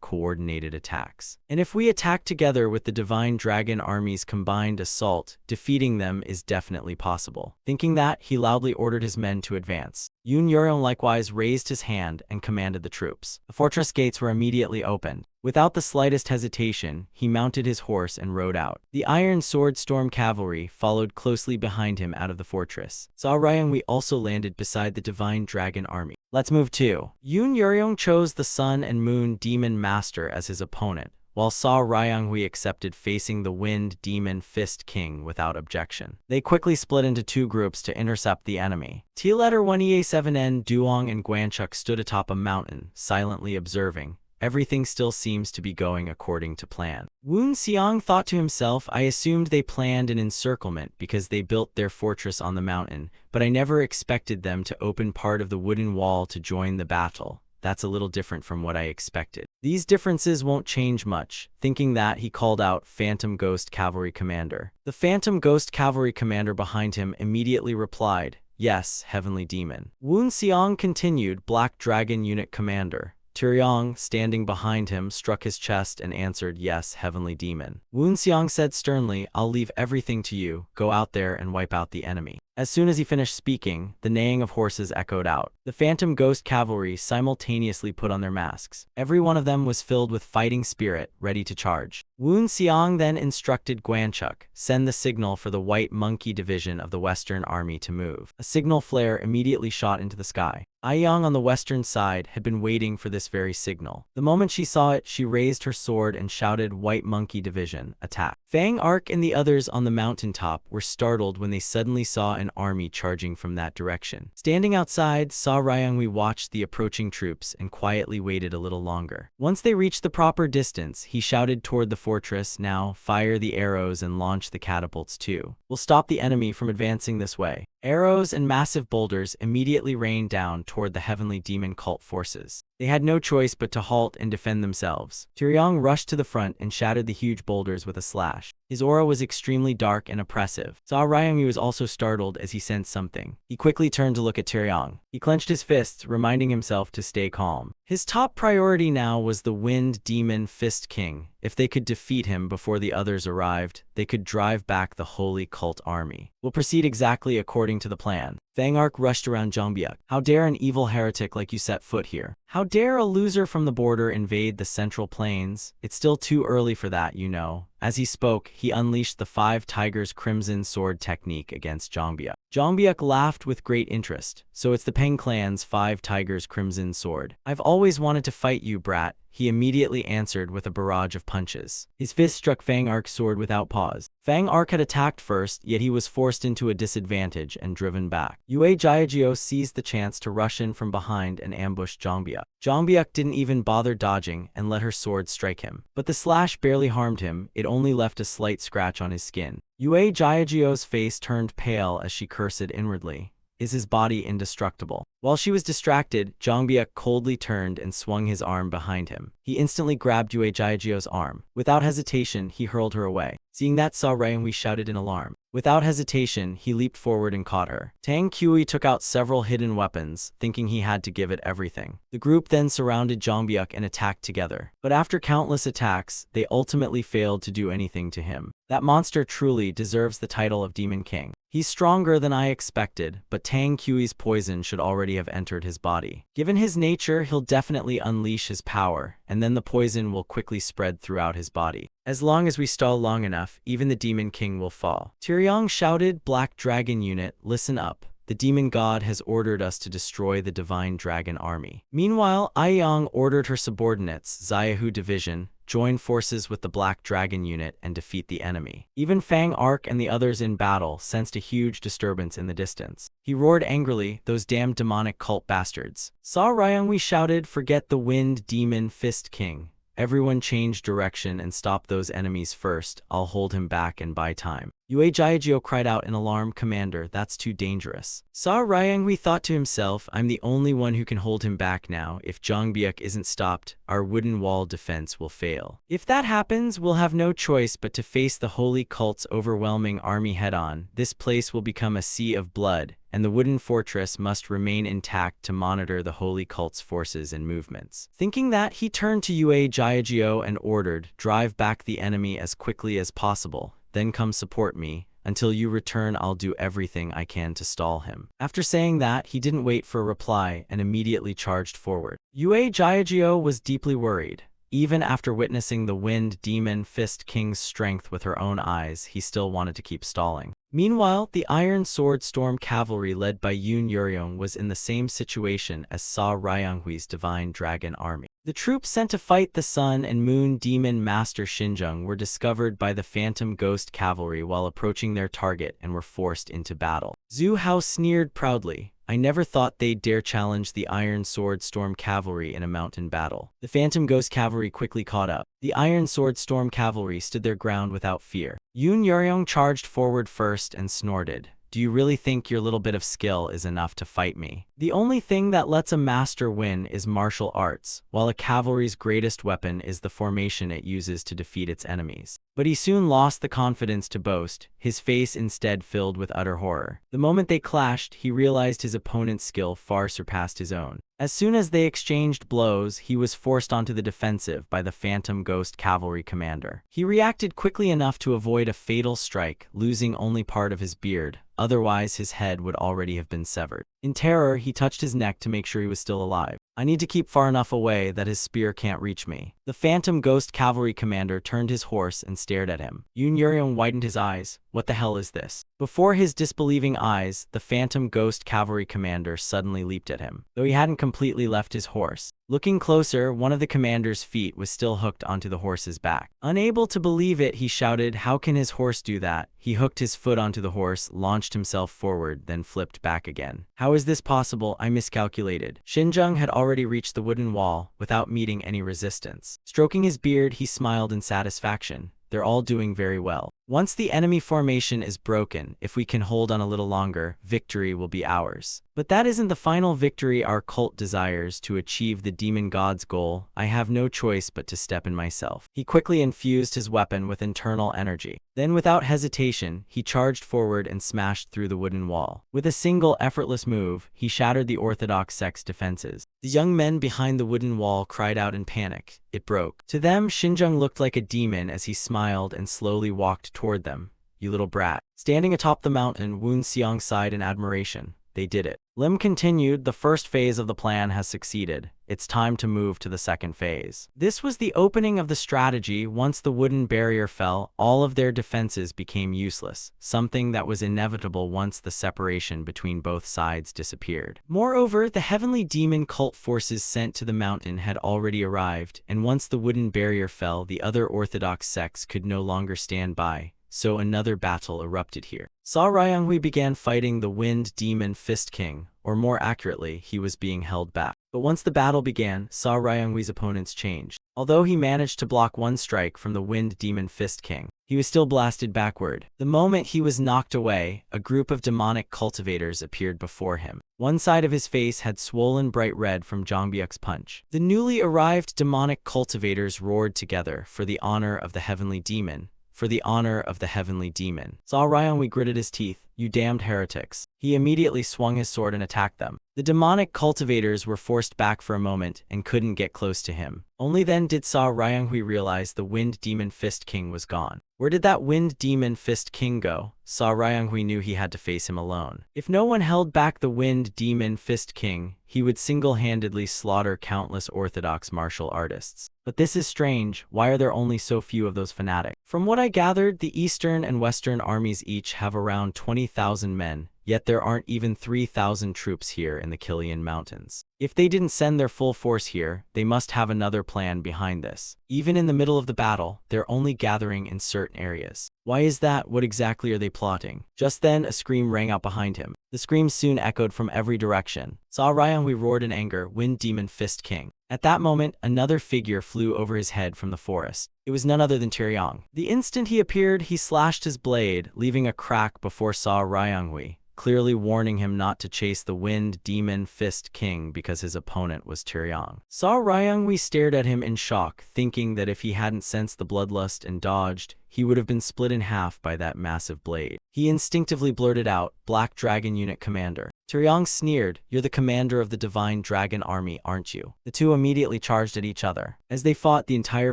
coordinated attacks. And if we attack together with the Divine Dragon Army's combined assault, defeating them is definitely possible. Thinking that, he loudly ordered his men to advance. Yoon Yeon likewise raised his hand and commanded the troops. The fortress gates were immediately opened. Without the slightest hesitation, he mounted his horse and rode out. The Iron Sword Storm Cavalry followed closely behind him out of the fortress. Sa Ryangwi also landed beside the Divine Dragon Army. Let's move to. Yoon Yeon chose the Sun and Moon Demon Master as his opponent, while Sa Ryangwi accepted facing the Wind Demon Fist King without objection. They quickly split into two groups to intercept the enemy. T-Letter 1EA7N, Duong and Gwanchuk stood atop a mountain, silently observing. Everything still seems to be going according to plan. Woon Seong thought to himself, I assumed they planned an encirclement because they built their fortress on the mountain, but I never expected them to open part of the wooden wall to join the battle. That's a little different from what I expected. These differences won't change much. Thinking that, he called out Phantom Ghost Cavalry Commander. The Phantom Ghost Cavalry Commander behind him immediately replied, Yes, Heavenly Demon. Woon Seong continued, Black Dragon Unit Commander. Tyryong, standing behind him, struck his chest and answered, Yes, Heavenly Demon. Woon Seong said sternly, I'll leave everything to you. Go out there and wipe out the enemy. As soon as he finished speaking, the neighing of horses echoed out. The Phantom Ghost Cavalry simultaneously put on their masks. Every one of them was filled with fighting spirit, ready to charge. Woon Seong then instructed Gwanchuk, send the signal for the White Monkey Division of the Western Army to move. A signal flare immediately shot into the sky. Aiyang on the western side had been waiting for this very signal. The moment she saw it, she raised her sword and shouted, White Monkey Division, attack. Fang Ark and the others on the mountaintop were startled when they suddenly saw an army charging from that direction. Standing outside, Sa Ryangwi watched the approaching troops and quietly waited a little longer. Once they reached the proper distance, he shouted toward the fortress, Now, fire the arrows and launch the catapults too. We'll stop the enemy from advancing this way. Arrows and massive boulders immediately rained down toward the Heavenly Demon cult forces. They had no choice but to halt and defend themselves. Tyryong rushed to the front and shattered the huge boulders with a slash. His aura was extremely dark and oppressive. Sa Ryangwi was also startled as he sensed something. He quickly turned to look at Tyryong. He clenched his fists, reminding himself to stay calm. His top priority now was the Wind Demon Fist King. If they could defeat him before the others arrived, they could drive back the Holy Cult Army. We'll proceed exactly according to the plan. Fang Ark rushed around Jeongbyuk. How dare an evil heretic like you set foot here? How dare a loser from the border invade the Central Plains? It's still too early for that, you know. As he spoke, he unleashed the 5 Tigers Crimson Sword technique against Jeongbyuk. Jeongbyuk laughed with great interest. So it's the Peng clan's 5 Tigers Crimson Sword. I've always wanted to fight you, brat. He immediately answered with a barrage of punches. His fist struck Fang Ark's sword without pause. Fang Ark had attacked first, yet he was forced into a disadvantage and driven back. Yue Jiajio seized the chance to rush in from behind and ambush Jeongbyuk. Jeongbyuk didn't even bother dodging and let her sword strike him. But the slash barely harmed him, it only left a slight scratch on his skin. Yue Jiajio's face turned pale as she cursed inwardly. Is his body indestructible? While she was distracted, Jeongbyuk coldly turned and swung his arm behind him. He instantly grabbed Yue Jiajio's arm. Without hesitation, he hurled her away. Seeing that, Sa Ryangwi shouted in alarm. Without hesitation, he leaped forward and caught her. Tang Kui took out several hidden weapons, thinking he had to give it everything. The group then surrounded Jeongbyuk and attacked together. But after countless attacks, they ultimately failed to do anything to him. That monster truly deserves the title of Demon King. He's stronger than I expected, but Tang Kui's poison should already have entered his body. Given his nature, he'll definitely unleash his power, and then the poison will quickly spread throughout his body. As long as we stall long enough, even the Demon King will fall. Tyryong shouted, Black Dragon Unit, listen up. The demon god has ordered us to destroy the Divine Dragon Army. Meanwhile, Aiyang ordered her subordinates, Xiaohu Division, join forces with the Black Dragon Unit and defeat the enemy. Even Fang Ark and the others in battle sensed a huge disturbance in the distance. He roared angrily, those damned demonic cult bastards. Sa Ryangwi shouted, forget the Wind Demon Fist King. Everyone change direction and stop those enemies first. I'll hold him back and buy time. Yue Jiajio cried out in alarm, Commander, that's too dangerous. Sa Ryanghui thought to himself, I'm the only one who can hold him back now. If Zhangbiak isn't stopped, our wooden wall defense will fail. If that happens, we'll have no choice but to face the holy cult's overwhelming army head-on. This place will become a sea of blood, and the wooden fortress must remain intact to monitor the holy cult's forces and movements. Thinking that, he turned to Yue Jiajio and ordered, drive back the enemy as quickly as possible. Then come support me. Until you return, I'll do everything I can to stall him. After saying that, he didn't wait for a reply and immediately charged forward. Yue Jiajio was deeply worried. Even after witnessing the Wind Demon Fist King's strength with her own eyes, he still wanted to keep stalling. Meanwhile, the Iron Sword Storm Cavalry led by Yun Yuryong was in the same situation as Sa Ryanghui's Divine Dragon Army. The troops sent to fight the Sun and Moon Demon Master Xinzheng were discovered by the Phantom Ghost Cavalry while approaching their target and were forced into battle. Zhu Hao sneered proudly. I never thought they'd dare challenge the Iron Sword Storm Cavalry in a mountain battle. The Phantom Ghost Cavalry quickly caught up. The Iron Sword Storm Cavalry stood their ground without fear. Yun Yuryong charged forward first and snorted. Do you really think your little bit of skill is enough to fight me? The only thing that lets a master win is martial arts, while a cavalry's greatest weapon is the formation it uses to defeat its enemies. But he soon lost the confidence to boast, his face instead filled with utter horror. The moment they clashed, he realized his opponent's skill far surpassed his own. As soon as they exchanged blows, he was forced onto the defensive by the Phantom Ghost Cavalry commander. He reacted quickly enough to avoid a fatal strike, losing only part of his beard. Otherwise, his head would already have been severed. In terror, he touched his neck to make sure he was still alive. I need to keep far enough away that his spear can't reach me. The Phantom Ghost Cavalry commander turned his horse and stared at him. Yun Yuryong widened his eyes. What the hell is this? Before his disbelieving eyes, the Phantom Ghost Cavalry commander suddenly leaped at him, though he hadn't completely left his horse. Looking closer, one of the commander's feet was still hooked onto the horse's back. Unable to believe it, he shouted, how can his horse do that? He hooked his foot onto the horse, launched himself forward, then flipped back again. How is this possible? I miscalculated. Xinzheng had already reached the wooden wall without meeting any resistance. Stroking his beard, he smiled in satisfaction. They're all doing very well. Once the enemy formation is broken, if we can hold on a little longer, victory will be ours. But that isn't the final victory our cult desires. To achieve the demon god's goal, I have no choice but to step in myself. He quickly infused his weapon with internal energy. Then without hesitation, he charged forward and smashed through the wooden wall. With a single effortless move, he shattered the Orthodox sect's defenses. The young men behind the wooden wall cried out in panic. It broke. To them, Xinzheng looked like a demon as he smiled and slowly walked toward them. You little brat. Standing atop the mountain, Wu Xiang sighed in admiration. They did it. Lim continued, the first phase of the plan has succeeded. It's time to move to the second phase. This was the opening of the strategy. Once the wooden barrier fell, all of their defenses became useless, something that was inevitable once the separation between both sides disappeared. Moreover, the heavenly demon cult forces sent to the mountain had already arrived, and once the wooden barrier fell, the other Orthodox sects could no longer stand by. So another battle erupted here. Sa Ryanghui began fighting the Wind Demon Fist King, or more accurately, he was being held back. But once the battle began, Sa Ryanghui's opponents changed. Although he managed to block one strike from the Wind Demon Fist King, he was still blasted backward. The moment he was knocked away, a group of demonic cultivators appeared before him. One side of his face had swollen bright red from Zhangbiak's punch. The newly arrived demonic cultivators roared together, for the honor of the heavenly demon. For the honor of the heavenly demon. Sa Ryanghui gritted his teeth. You damned heretics. He immediately swung his sword and attacked them. The demonic cultivators were forced back for a moment and couldn't get close to him. Only then did Sa Ryanghui realize the Wind Demon Fist King was gone. Where did that Wind Demon Fist King go? Sa Ryanghui knew he had to face him alone. If no one held back the Wind Demon Fist King, he would single-handedly slaughter countless Orthodox martial artists. But this is strange. Why are there only so few of those fanatics? From what I gathered, the Eastern and Western armies each have around 20,000 men, yet there aren't even 3,000 troops here in the Kilian Mountains. If they didn't send their full force here, they must have another plan behind this. Even in the middle of the battle, they're only gathering in certain areas. Why is that? What exactly are they plotting? Just then, a scream rang out behind him. The scream soon echoed from every direction. Sa Ryanghui roared in anger, Wind Demon Fist King. At that moment, another figure flew over his head from the forest. It was none other than Tyryong. The instant he appeared, he slashed his blade, leaving a crack before Sa Ryanghui, clearly warning him not to chase the Wind Demon Fist King because his opponent was Tyryong. Sa Ryanghui stared at him in shock, thinking that if he hadn't sensed the bloodlust and dodged, he would have been split in half by that massive blade. He instinctively blurted out, Black Dragon Unit Commander. Tyryong sneered, You're the commander of the Divine Dragon Army, aren't you? The two immediately charged at each other. As they fought, the entire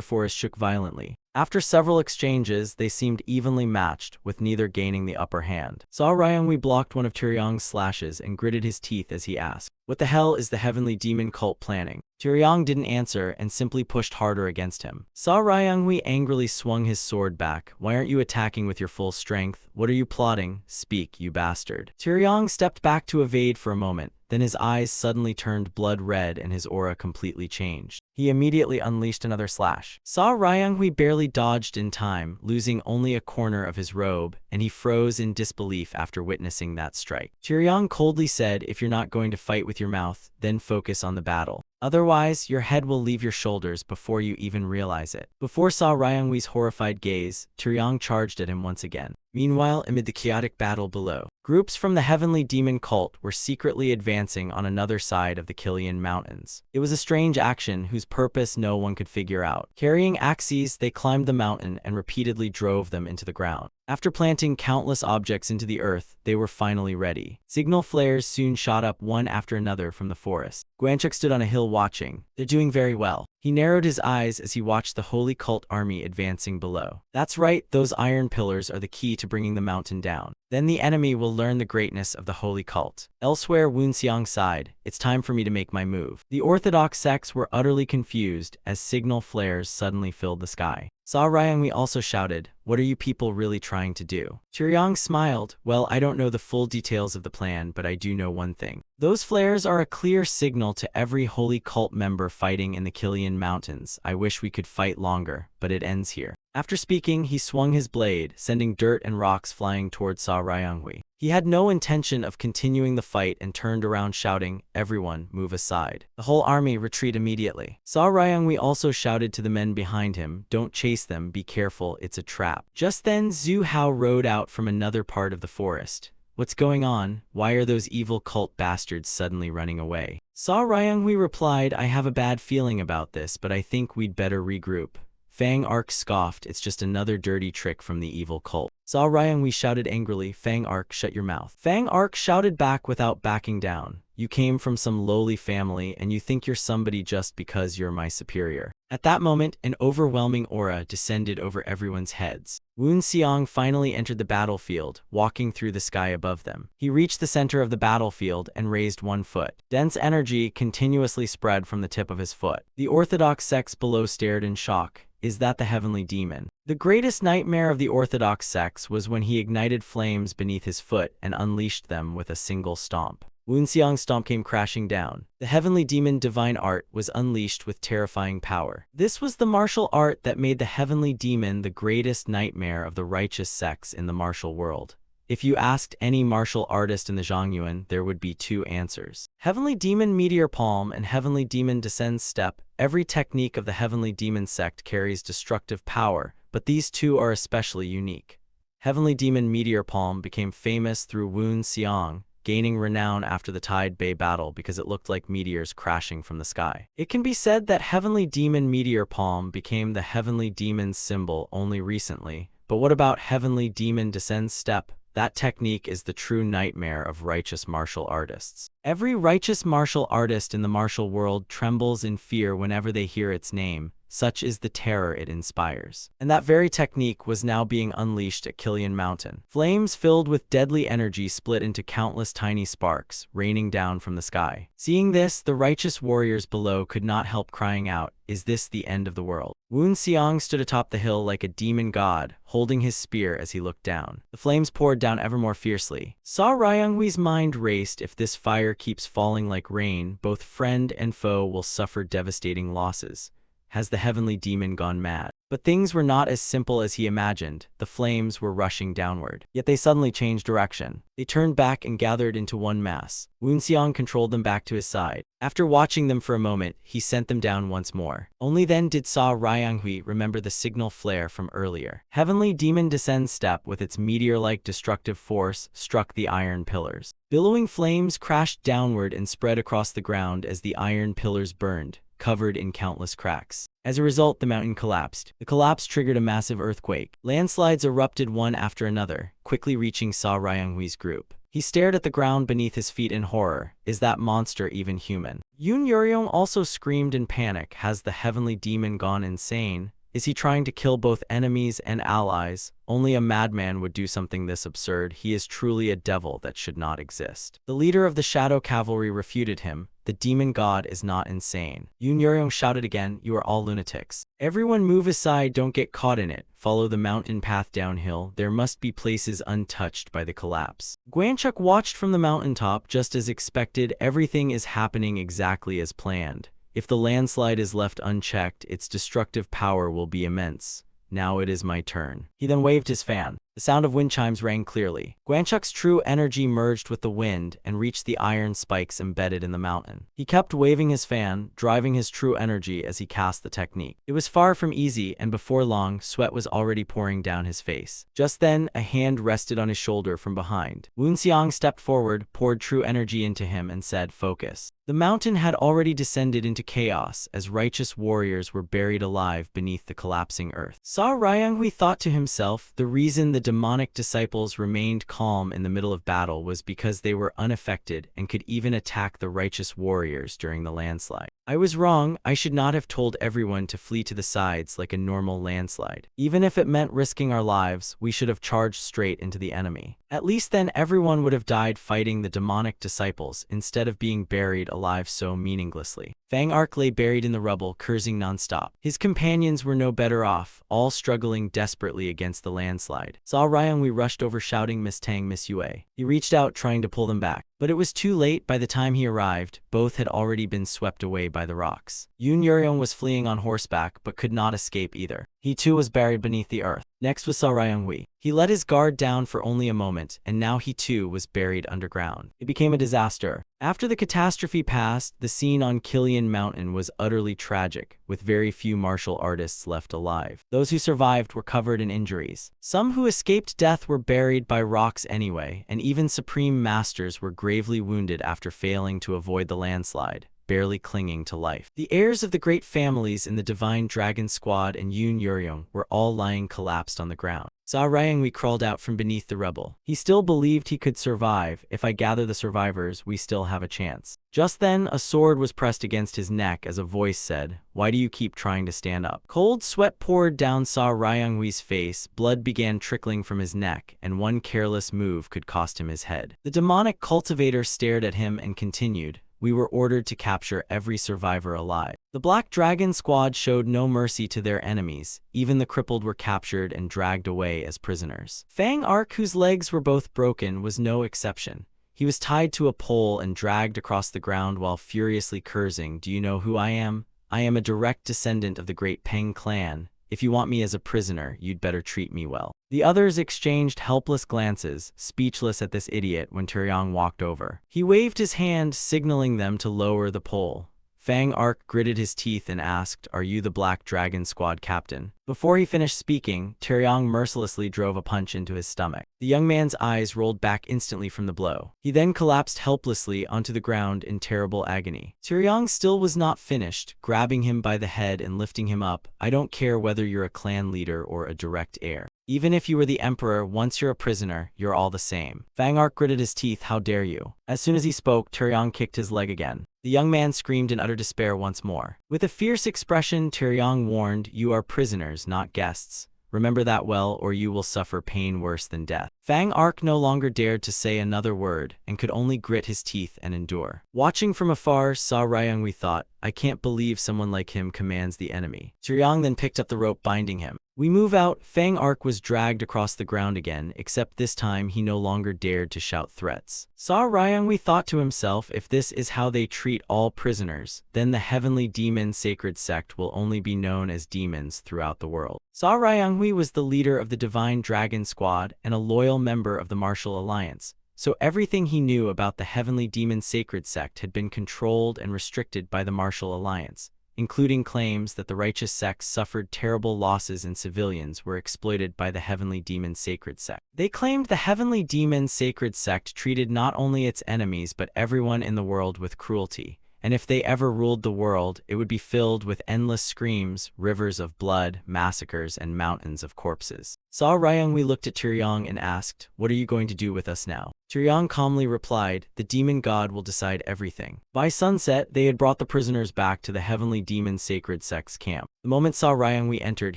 forest shook violently. After several exchanges, they seemed evenly matched, with neither gaining the upper hand. Sa Ryanghui blocked one of Tyryong's slashes and gritted his teeth as he asked, What the hell is the Heavenly Demon Cult planning? Tyryong didn't answer and simply pushed harder against him. Sa Ryanghui angrily swung his sword back. Why aren't you attacking with your full strength? What are you plotting? Speak, you bastard. Tyryong stepped back to evade for a moment. Then his eyes suddenly turned blood red and his aura completely changed. He immediately unleashed another slash. Sa Ryanghui barely dodged in time, losing only a corner of his robe, and he froze in disbelief after witnessing that strike. Tyryong coldly said, If you're not going to fight with your mouth, then focus on the battle. Otherwise, your head will leave your shoulders before you even realize it. Before Sa Ryanghui's horrified gaze, Tyryong charged at him once again. Meanwhile, amid the chaotic battle below, groups from the Heavenly Demon Cult were secretly advancing on another side of the Killian Mountains. It was a strange action whose purpose no one could figure out. Carrying axes, they climbed the mountain and repeatedly drove them into the ground. After planting countless objects into the earth, they were finally ready. Signal flares soon shot up one after another from the forest. Guanchuk stood on a hill watching. They're doing very well. He narrowed his eyes as he watched the Holy Cult army advancing below. That's right, those iron pillars are the key to bringing the mountain down. Then the enemy will learn the greatness of the Holy Cult. Elsewhere, Woonseong sighed, It's time for me to make my move. The Orthodox sects were utterly confused as signal flares suddenly filled the sky. Sa Ryanghui also shouted, What are you people really trying to do? Tyryong smiled, Well, I don't know the full details of the plan, but I do know one thing. Those flares are a clear signal to every Holy Cult member fighting in the Killian Mountains. I wish we could fight longer, but it ends here. After speaking, he swung his blade, sending dirt and rocks flying towards Sa Ryanghui. He had no intention of continuing the fight and turned around shouting, Everyone, move aside. The whole army retreat immediately. Sa Ryanghui also shouted to the men behind him, Don't chase them, be careful, it's a trap. Just then, Zhu Hao rode out from another part of the forest. What's going on? Why are those evil cult bastards suddenly running away? Sa Ryanghui replied, I have a bad feeling about this, but I think we'd better regroup. Fang Ark scoffed, It's just another dirty trick from the evil cult. Sa Ryanghui shouted angrily, Fang Ark, shut your mouth. Fang Ark shouted back without backing down, You came from some lowly family and you think you're somebody just because you're my superior. At that moment, an overwhelming aura descended over everyone's heads. Woonseong finally entered the battlefield, walking through the sky above them. He reached the center of the battlefield and raised one foot. Dense energy continuously spread from the tip of his foot. The Orthodox sects below stared in shock. Is that the Heavenly Demon? The greatest nightmare of the Orthodox sects was when he ignited flames beneath his foot and unleashed them with a single stomp. Woonseong's stomp came crashing down. The Heavenly Demon Divine Art was unleashed with terrifying power. This was the martial art that made the Heavenly Demon the greatest nightmare of the righteous sects in the martial world. If you asked any martial artist in the Zhongyuan, there would be two answers. Heavenly Demon Meteor Palm and Heavenly Demon Descends Step. Every technique of the Heavenly Demon sect carries destructive power, but these two are especially unique. Heavenly Demon Meteor Palm became famous through Woonseong, gaining renown after the Tide Bay battle because it looked like meteors crashing from the sky. It can be said that Heavenly Demon Meteor Palm became the Heavenly Demon's symbol only recently, but what about Heavenly Demon Descends Step? That technique is the true nightmare of righteous martial artists. Every righteous martial artist in the martial world trembles in fear whenever they hear its name, such is the terror it inspires. And that very technique was now being unleashed at Killian Mountain. Flames filled with deadly energy split into countless tiny sparks, raining down from the sky. Seeing this, the righteous warriors below could not help crying out, "Is this the end of the world?" Woon Seong stood atop the hill like a demon god, holding his spear as he looked down. The flames poured down ever more fiercely. Sa Ryanghui's mind raced. If this fire keeps falling like rain, both friend and foe will suffer devastating losses. Has the heavenly demon gone mad? But things were not as simple as he imagined. The flames were rushing downward. Yet they suddenly changed direction. They turned back and gathered into one mass. Woon Seong controlled them back to his side. After watching them for a moment, he sent them down once more. Only then did Sa Ryanghui remember the signal flare from earlier. Heavenly Demon Descend Step with its meteor-like destructive force struck the iron pillars. Billowing flames crashed downward and spread across the ground as the iron pillars burned, covered in countless cracks. As a result, the mountain collapsed. The collapse triggered a massive earthquake. Landslides erupted one after another, quickly reaching Sa Ryanghui's group. He stared at the ground beneath his feet in horror. Is that monster even human? Yoon Yuryong also screamed in panic. Has the heavenly demon gone insane? Is he trying to kill both enemies and allies? Only a madman would do something this absurd. He is truly a devil that should not exist. The leader of the Shadow Cavalry refuted him. The demon god is not insane. Yoon Yuryong shouted again, "You are all lunatics. Everyone move aside, don't get caught in it. Follow the mountain path downhill. There must be places untouched by the collapse." Gwanchuk watched from the mountaintop. Just as expected, everything is happening exactly as planned. If the landslide is left unchecked, its destructive power will be immense. Now it is my turn. He then waved his fan. The sound of wind chimes rang clearly. Gwanchuk's true energy merged with the wind and reached the iron spikes embedded in the mountain. He kept waving his fan, driving his true energy as he cast the technique. It was far from easy, and before long, sweat was already pouring down his face. Just then, a hand rested on his shoulder from behind. Woon Seong stepped forward, poured true energy into him, and said, "Focus." The mountain had already descended into chaos as righteous warriors were buried alive beneath the collapsing earth. Sa Ryanghui thought to himself, the reason the demonic disciples remained calm in the middle of battle was because they were unaffected and could even attack the righteous warriors during the landslide. I was wrong. I should not have told everyone to flee to the sides like a normal landslide. Even if it meant risking our lives, we should have charged straight into the enemy. At least then everyone would have died fighting the demonic disciples instead of being buried alive so meaninglessly. Fang Ark lay buried in the rubble, cursing nonstop. His companions were no better off, all struggling desperately against the landslide. Sa Ryanghui rushed over shouting, "Miss Tang, Miss Yue." He reached out trying to pull them back. But it was too late. By the time he arrived, both had already been swept away by the rocks. Yoon Yuryong was fleeing on horseback, but could not escape either. He too was buried beneath the earth. Next was Sa Ryanghui. He let his guard down for only a moment, and now he too was buried underground. It became a disaster. After the catastrophe passed, the scene on Killian Mountain was utterly tragic, with very few martial artists left alive. Those who survived were covered in injuries. Some who escaped death were buried by rocks anyway, and even supreme masters were gravely wounded after failing to avoid the landslide, barely clinging to life. The heirs of the great families in the Divine Dragon Squad and Yoon Yuryong were all lying collapsed on the ground. Sa Ryanghui crawled out from beneath the rubble. He still believed he could survive. If I gather the survivors, we still have a chance. Just then, a sword was pressed against his neck as a voice said, "Why do you keep trying to stand up?" Cold sweat poured down Sa Ryanghui's face, blood began trickling from his neck, and one careless move could cost him his head. The demonic cultivator stared at him and continued, "We were ordered to capture every survivor alive." The Black Dragon Squad showed no mercy to their enemies. Even the crippled were captured and dragged away as prisoners. Fang Ark, whose legs were both broken, was no exception. He was tied to a pole and dragged across the ground while furiously cursing, "Do you know who I am? I am a direct descendant of the great Peng clan. If you want me as a prisoner, you'd better treat me well." The others exchanged helpless glances, speechless at this idiot, when Taeyong walked over. He waved his hand, signaling them to lower the pole. Fang Ark gritted his teeth and asked, "Are you the Black Dragon Squad captain?" Before he finished speaking, Taeyong mercilessly drove a punch into his stomach. The young man's eyes rolled back instantly from the blow. He then collapsed helplessly onto the ground in terrible agony. Taeyong still was not finished, grabbing him by the head and lifting him up. "I don't care whether you're a clan leader or a direct heir. Even if you were the emperor, once you're a prisoner, you're all the same." Fang Ark gritted his teeth, "How dare you?" As soon as he spoke, Taeyong kicked his leg again. The young man screamed in utter despair once more. With a fierce expression, Tyryong warned, "You are prisoners, not guests. Remember that well, or you will suffer pain worse than death." Fang Ark no longer dared to say another word and could only grit his teeth and endure. Watching from afar, Sa Ryangwi thought, "I can't believe someone like him commands the enemy." Tyryong then picked up the rope binding him. We move out. Fang Ark was dragged across the ground again, except this time he no longer dared to shout threats. Sa Ryangwi thought to himself, if this is how they treat all prisoners, then the heavenly demon sacred sect will only be known as demons throughout the world. Sa Ryangwi was the leader of the Divine Dragon Squad and a loyal member of the Martial Alliance, so everything he knew about the Heavenly Demon Sacred Sect had been controlled and restricted by the Martial Alliance, including claims that the righteous sect suffered terrible losses and civilians were exploited by the Heavenly Demon Sacred Sect. They claimed the Heavenly Demon Sacred Sect treated not only its enemies but everyone in the world with cruelty, and if they ever ruled the world, it would be filled with endless screams, rivers of blood, massacres, and mountains of corpses. Sa Ryangwi looked at Tyryong and asked, "What are you going to do with us now?" Tyryong calmly replied, "The demon god will decide everything." By sunset, they had brought the prisoners back to the Heavenly Demon Sacred Sect's camp. The moment Sa Ryangwi entered,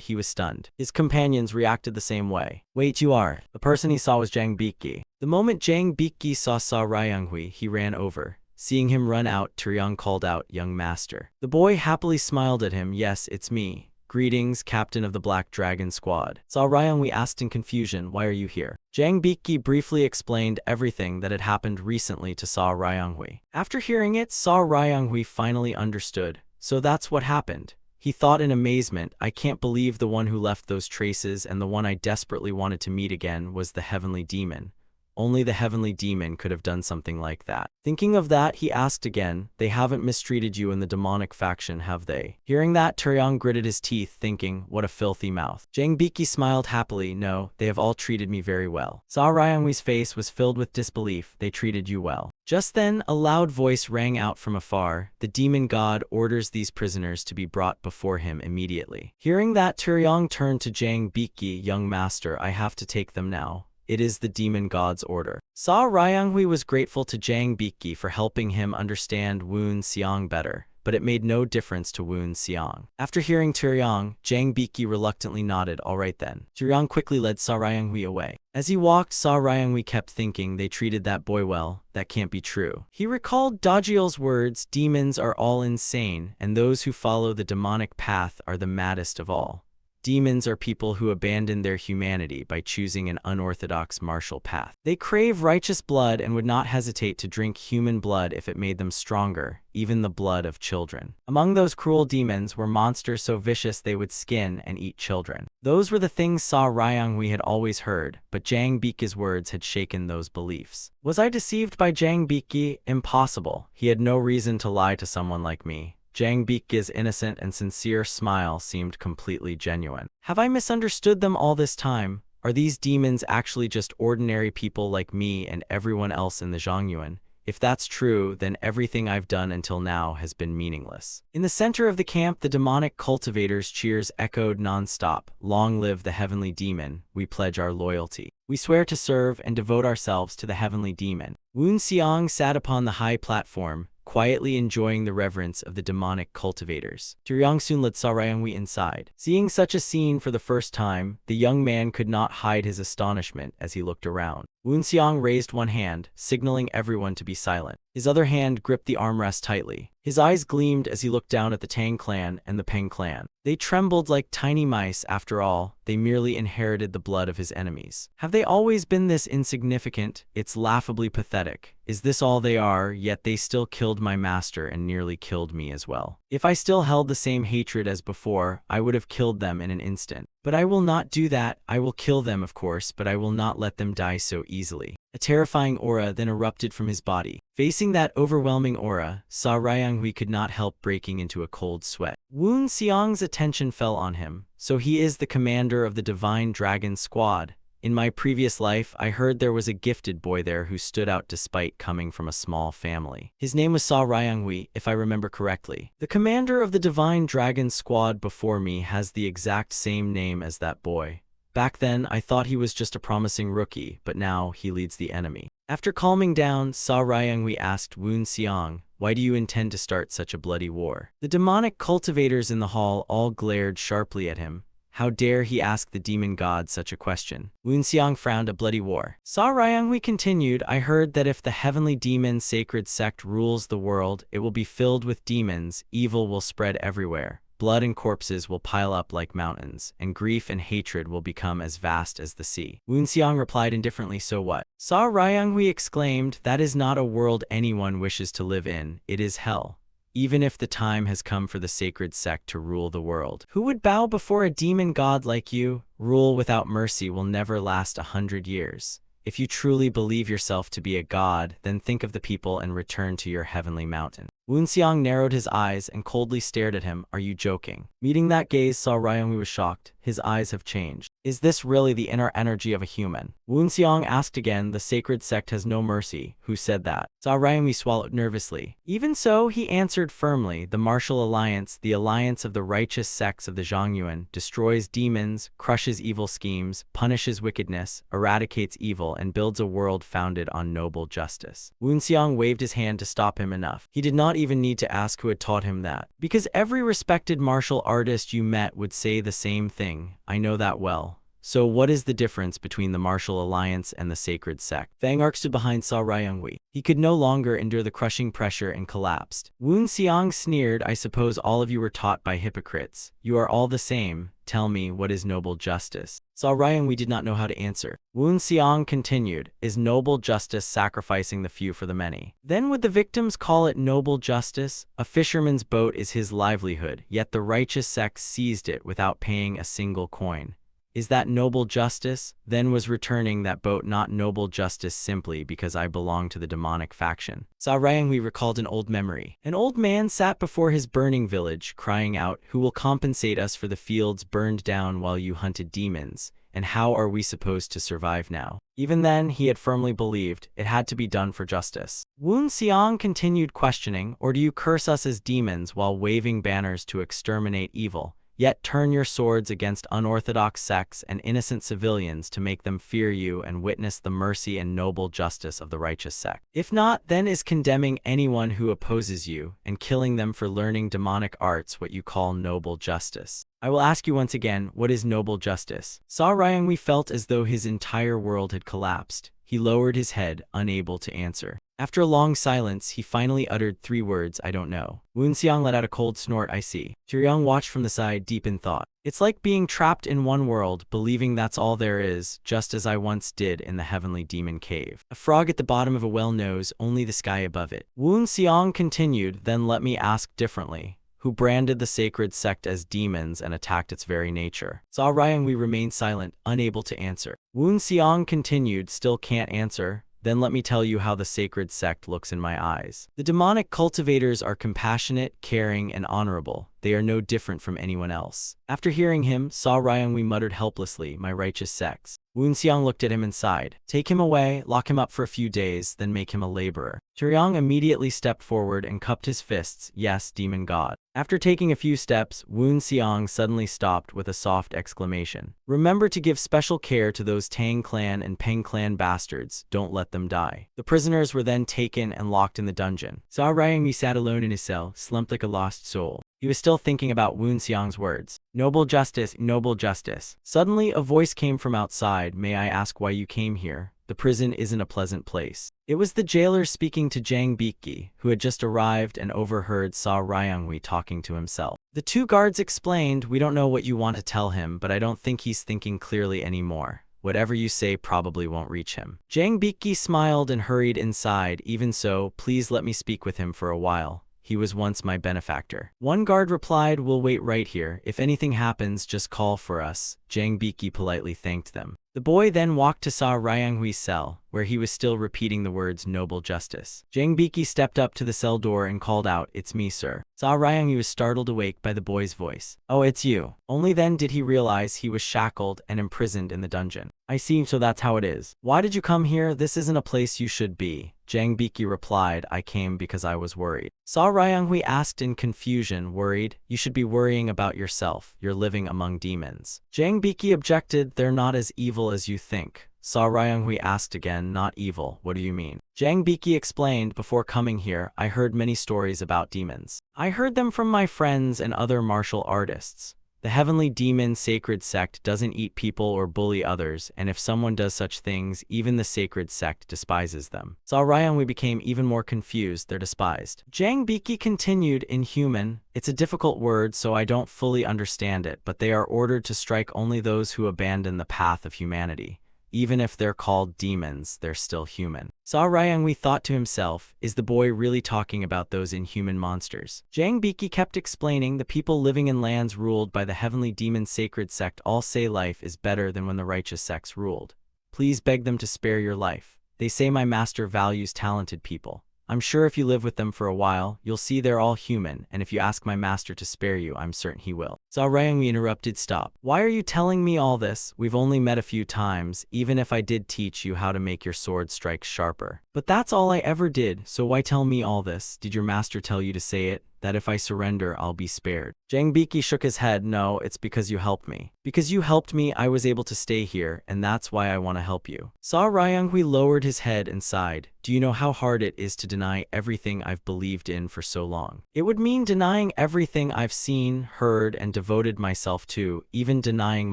he was stunned. His companions reacted the same way. "Wait, you are..." The person he saw was Jang Bikki. The moment Jang Bikki saw Sa Ryangwi, he ran over. Seeing him run out, Tyryong called out, "Young master." The boy happily smiled at him. "Yes, it's me. Greetings, captain of the Black Dragon Squad." Sa Ryangwi asked in confusion, "Why are you here?" Jang Bikki briefly explained everything that had happened recently to Sa Ryangwi. After hearing it, Sa Ryangwi finally understood. So that's what happened. He thought in amazement, "I can't believe the one who left those traces and the one I desperately wanted to meet again was the Heavenly Demon. Only the Heavenly Demon could have done something like that." Thinking of that, he asked again, "They haven't mistreated you in the demonic faction, have they?" Hearing that, Tyryong gritted his teeth, thinking, "What a filthy mouth." Jang Bikki smiled happily, "No, they have all treated me very well." Sa Ryangwi's face was filled with disbelief. "They treated you well." Just then, a loud voice rang out from afar. "The demon god orders these prisoners to be brought before him immediately." Hearing that, Tyryong turned to Jang Bikki, "Young master, I have to take them now. It is the demon god's order." Sa Ryangwi was grateful to Jang Bikki for helping him understand Woon Seong better, but it made no difference to Woon Seong. After hearing Tyryong, Jang Bikki reluctantly nodded, "All right then." Tyryong quickly led Sa Ryangwi away. As he walked, Sa Ryangwi kept thinking, "They treated that boy well. That can't be true." He recalled Dajiel's words, "Demons are all insane, and those who follow the demonic path are the maddest of all. Demons are people who abandon their humanity by choosing an unorthodox martial path. They crave righteous blood and would not hesitate to drink human blood if it made them stronger, even the blood of children. Among those cruel demons were monsters so vicious they would skin and eat children." Those were the things Sa Ryangwi had always heard, but Jang Bikki's words had shaken those beliefs. "Was I deceived by Jang Bikki? Impossible. He had no reason to lie to someone like me." Jang Bikki's innocent and sincere smile seemed completely genuine. "Have I misunderstood them all this time? Are these demons actually just ordinary people like me and everyone else in the Zhongyuan? If that's true, then everything I've done until now has been meaningless." In the center of the camp, the demonic cultivators' cheers echoed non-stop. "Long live the Heavenly Demon. We pledge our loyalty. We swear to serve and devote ourselves to the Heavenly Demon." Woon Seong sat upon the high platform, quietly enjoying the reverence of the demonic cultivators. Tyryong soon led Sa Ryangwi inside. Seeing such a scene for the first time, the young man could not hide his astonishment as he looked around. Woon Seong raised one hand, signaling everyone to be silent. His other hand gripped the armrest tightly. His eyes gleamed as he looked down at the Tang clan and the Peng clan. They trembled like tiny mice. After all, they merely inherited the blood of his enemies. Have they always been this insignificant? It's laughably pathetic. Is this all they are? Yet they still killed my master and nearly killed me as well. If I still held the same hatred as before, I would have killed them in an instant. But I will not do that. I will kill them, of course, but I will not let them die so easily. A terrifying aura then erupted from his body. Facing that overwhelming aura, Sa Ryangwi could not help breaking into a cold sweat. Woon Seong's attention fell on him. So he is the commander of the Divine Dragon Squad. In my previous life, I heard there was a gifted boy there who stood out despite coming from a small family. His name was Sa Ryangwi, if I remember correctly. The commander of the Divine Dragon Squad before me has the exact same name as that boy. Back then, I thought he was just a promising rookie, but now he leads the enemy. After calming down, Sa Ryangwi asked Woon Seong, Why do you intend to start such a bloody war? The demonic cultivators in the hall all glared sharply at him. How dare he ask the demon god such a question? Wunxiang frowned. A bloody war. Sa Ryanghui continued, I heard that if the heavenly demon sacred sect rules the world, it will be filled with demons, evil will spread everywhere. Blood and corpses will pile up like mountains, and grief and hatred will become as vast as the sea. Wunxiang replied indifferently, so what? Sa Ryanghui exclaimed, that is not a world anyone wishes to live in, it is hell. Even if the time has come for the sacred sect to rule the world. Who would bow before a demon god like you? Rule without mercy will never last 100 years. If you truly believe yourself to be a god, then think of the people and return to your heavenly mountain. Wunxiang narrowed his eyes and coldly stared at him. Are you joking? Meeting that gaze, Sa Ryanghui was shocked. His eyes have changed. Is this really the inner energy of a human? Wunxiang asked again. The sacred sect has no mercy. Who said that? Sa Ryanghui swallowed nervously. Even so, he answered firmly. The martial alliance, the alliance of the righteous sects of the Zhongyuan, destroys demons, crushes evil schemes, punishes wickedness, eradicates evil, and builds a world founded on noble justice. Wunxiang waved his hand to stop him. Enough. He did not even need to ask who had taught him that. Because every respected martial artist you met would say the same thing. I know that well. So what is the difference between the martial alliance and the sacred sect? Fang Ark stood behind Sa Ryanghui. He could no longer endure the crushing pressure and collapsed. Wunxiang sneered, I suppose all of you were taught by hypocrites. You are all the same. Tell me, what is noble justice? Sa Ryanghui did not know how to answer. Wunxiang continued, is noble justice sacrificing the few for the many? Then would the victims call it noble justice? A fisherman's boat is his livelihood, yet the righteous sect seized it without paying a single coin. Is that noble justice? Then was returning that boat not noble justice simply because I belong to the demonic faction? Sa Ryanghui recalled an old memory. An old man sat before his burning village, crying out, who will compensate us for the fields burned down while you hunted demons? And how are we supposed to survive now? Even then, he had firmly believed it had to be done for justice. Wunxiang continued questioning, or do you curse us as demons while waving banners to exterminate evil? Yet turn your swords against unorthodox sects and innocent civilians to make them fear you and witness the mercy and noble justice of the righteous sect. If not, then is condemning anyone who opposes you and killing them for learning demonic arts what you call noble justice. I will ask you once again, what is noble justice? Sa Ryanghui felt as though his entire world had collapsed. He lowered his head, unable to answer. After a long silence, he finally uttered 3 words, I don't know. Wunxiang let out a cold snort, I see. Zhiyang watched from the side, deep in thought. It's like being trapped in one world, believing that's all there is, just as I once did in the heavenly demon cave. A frog at the bottom of a well knows only the sky above it. Wunxiang continued, then let me ask differently. Who branded the sacred sect as demons and attacked its very nature? Sa Ryanghui remained silent, unable to answer. Wunxiang continued, still can't answer. Then let me tell you how the sacred sect looks in my eyes. The demonic cultivators are compassionate, caring, and honorable. They are no different from anyone else. After hearing him, Sa Ryanghui muttered helplessly, my righteous sects. Wunxiang looked at him and sighed. Take him away, lock him up for a few days, then make him a laborer. Zhiyang immediately stepped forward and cupped his fists, yes, demon god. After taking a few steps, Wunxiang suddenly stopped with a soft exclamation. Remember to give special care to those Tang clan and Peng clan bastards, don't let them die. The prisoners were then taken and locked in the dungeon. Sa Ryanghui sat alone in his cell, slumped like a lost soul. He was still thinking about Wunxiang's words. Noble justice, noble justice. Suddenly, a voice came from outside. May I ask why you came here? The prison isn't a pleasant place. It was the jailer speaking to Zhang Biki, who had just arrived and overheard Sa Ryanghui talking to himself. The 2 guards explained, we don't know what you want to tell him, but I don't think he's thinking clearly anymore. Whatever you say probably won't reach him. Zhang Biki smiled and hurried inside. Even so, please let me speak with him for a while. He was once my benefactor. One guard replied, we'll wait right here. If anything happens, just call for us. Zhang Biki politely thanked them. The boy then walked to Sa Ryanghui's cell, where he was still repeating the words noble justice. Zhang Biki stepped up to the cell door and called out, it's me, sir. Sa Ryanghui was startled awake by the boy's voice. Oh, it's you. Only then did he realize he was shackled and imprisoned in the dungeon. I see, so that's how it is. Why did you come here? This isn't a place you should be. Zhang Biki replied, I came because I was worried. Sa Ryanghui asked in confusion, worried? You should be worrying about yourself. You're living among demons. Zhang Biki objected, they're not as evil evil as you think. Sa Ryunghui asked again, not evil, what do you mean? Jang Biki explained, before coming here, I heard many stories about demons. I heard them from my friends and other martial artists. The Heavenly Demon Sacred Sect doesn't eat people or bully others, and if someone does such things, even the sacred sect despises them. Sa Ryunghui became even more confused, they're despised. Jang Biki continued, inhuman, it's a difficult word so I don't fully understand it, but they are ordered to strike only those who abandon the path of humanity. Even if they're called demons, they're still human. Sa Ryunghui thought to himself, is the boy really talking about those inhuman monsters? Jang Biki kept explaining, the people living in lands ruled by the Heavenly Demon Sacred Sect all say life is better than when the righteous sects ruled. Please beg them to spare your life. They say my master values talented people. I'm sure if you live with them for a while, you'll see they're all human, and if you ask my master to spare you, I'm certain he will. Sa Ryunghui interrupted, stop. Why are you telling me all this? We've only met a few times, even if I did teach you how to make your sword strike sharper. But that's all I ever did, so why tell me all this? Did your master tell you to say it? That if I surrender, I'll be spared? Jang Biki shook his head, no, it's because you helped me. Because you helped me, I was able to stay here, and that's why I want to help you. Sa Ryunghui lowered his head and sighed. Do you know how hard it is to deny everything I've believed in for so long? It would mean denying everything I've seen, heard, and devoted myself to, even denying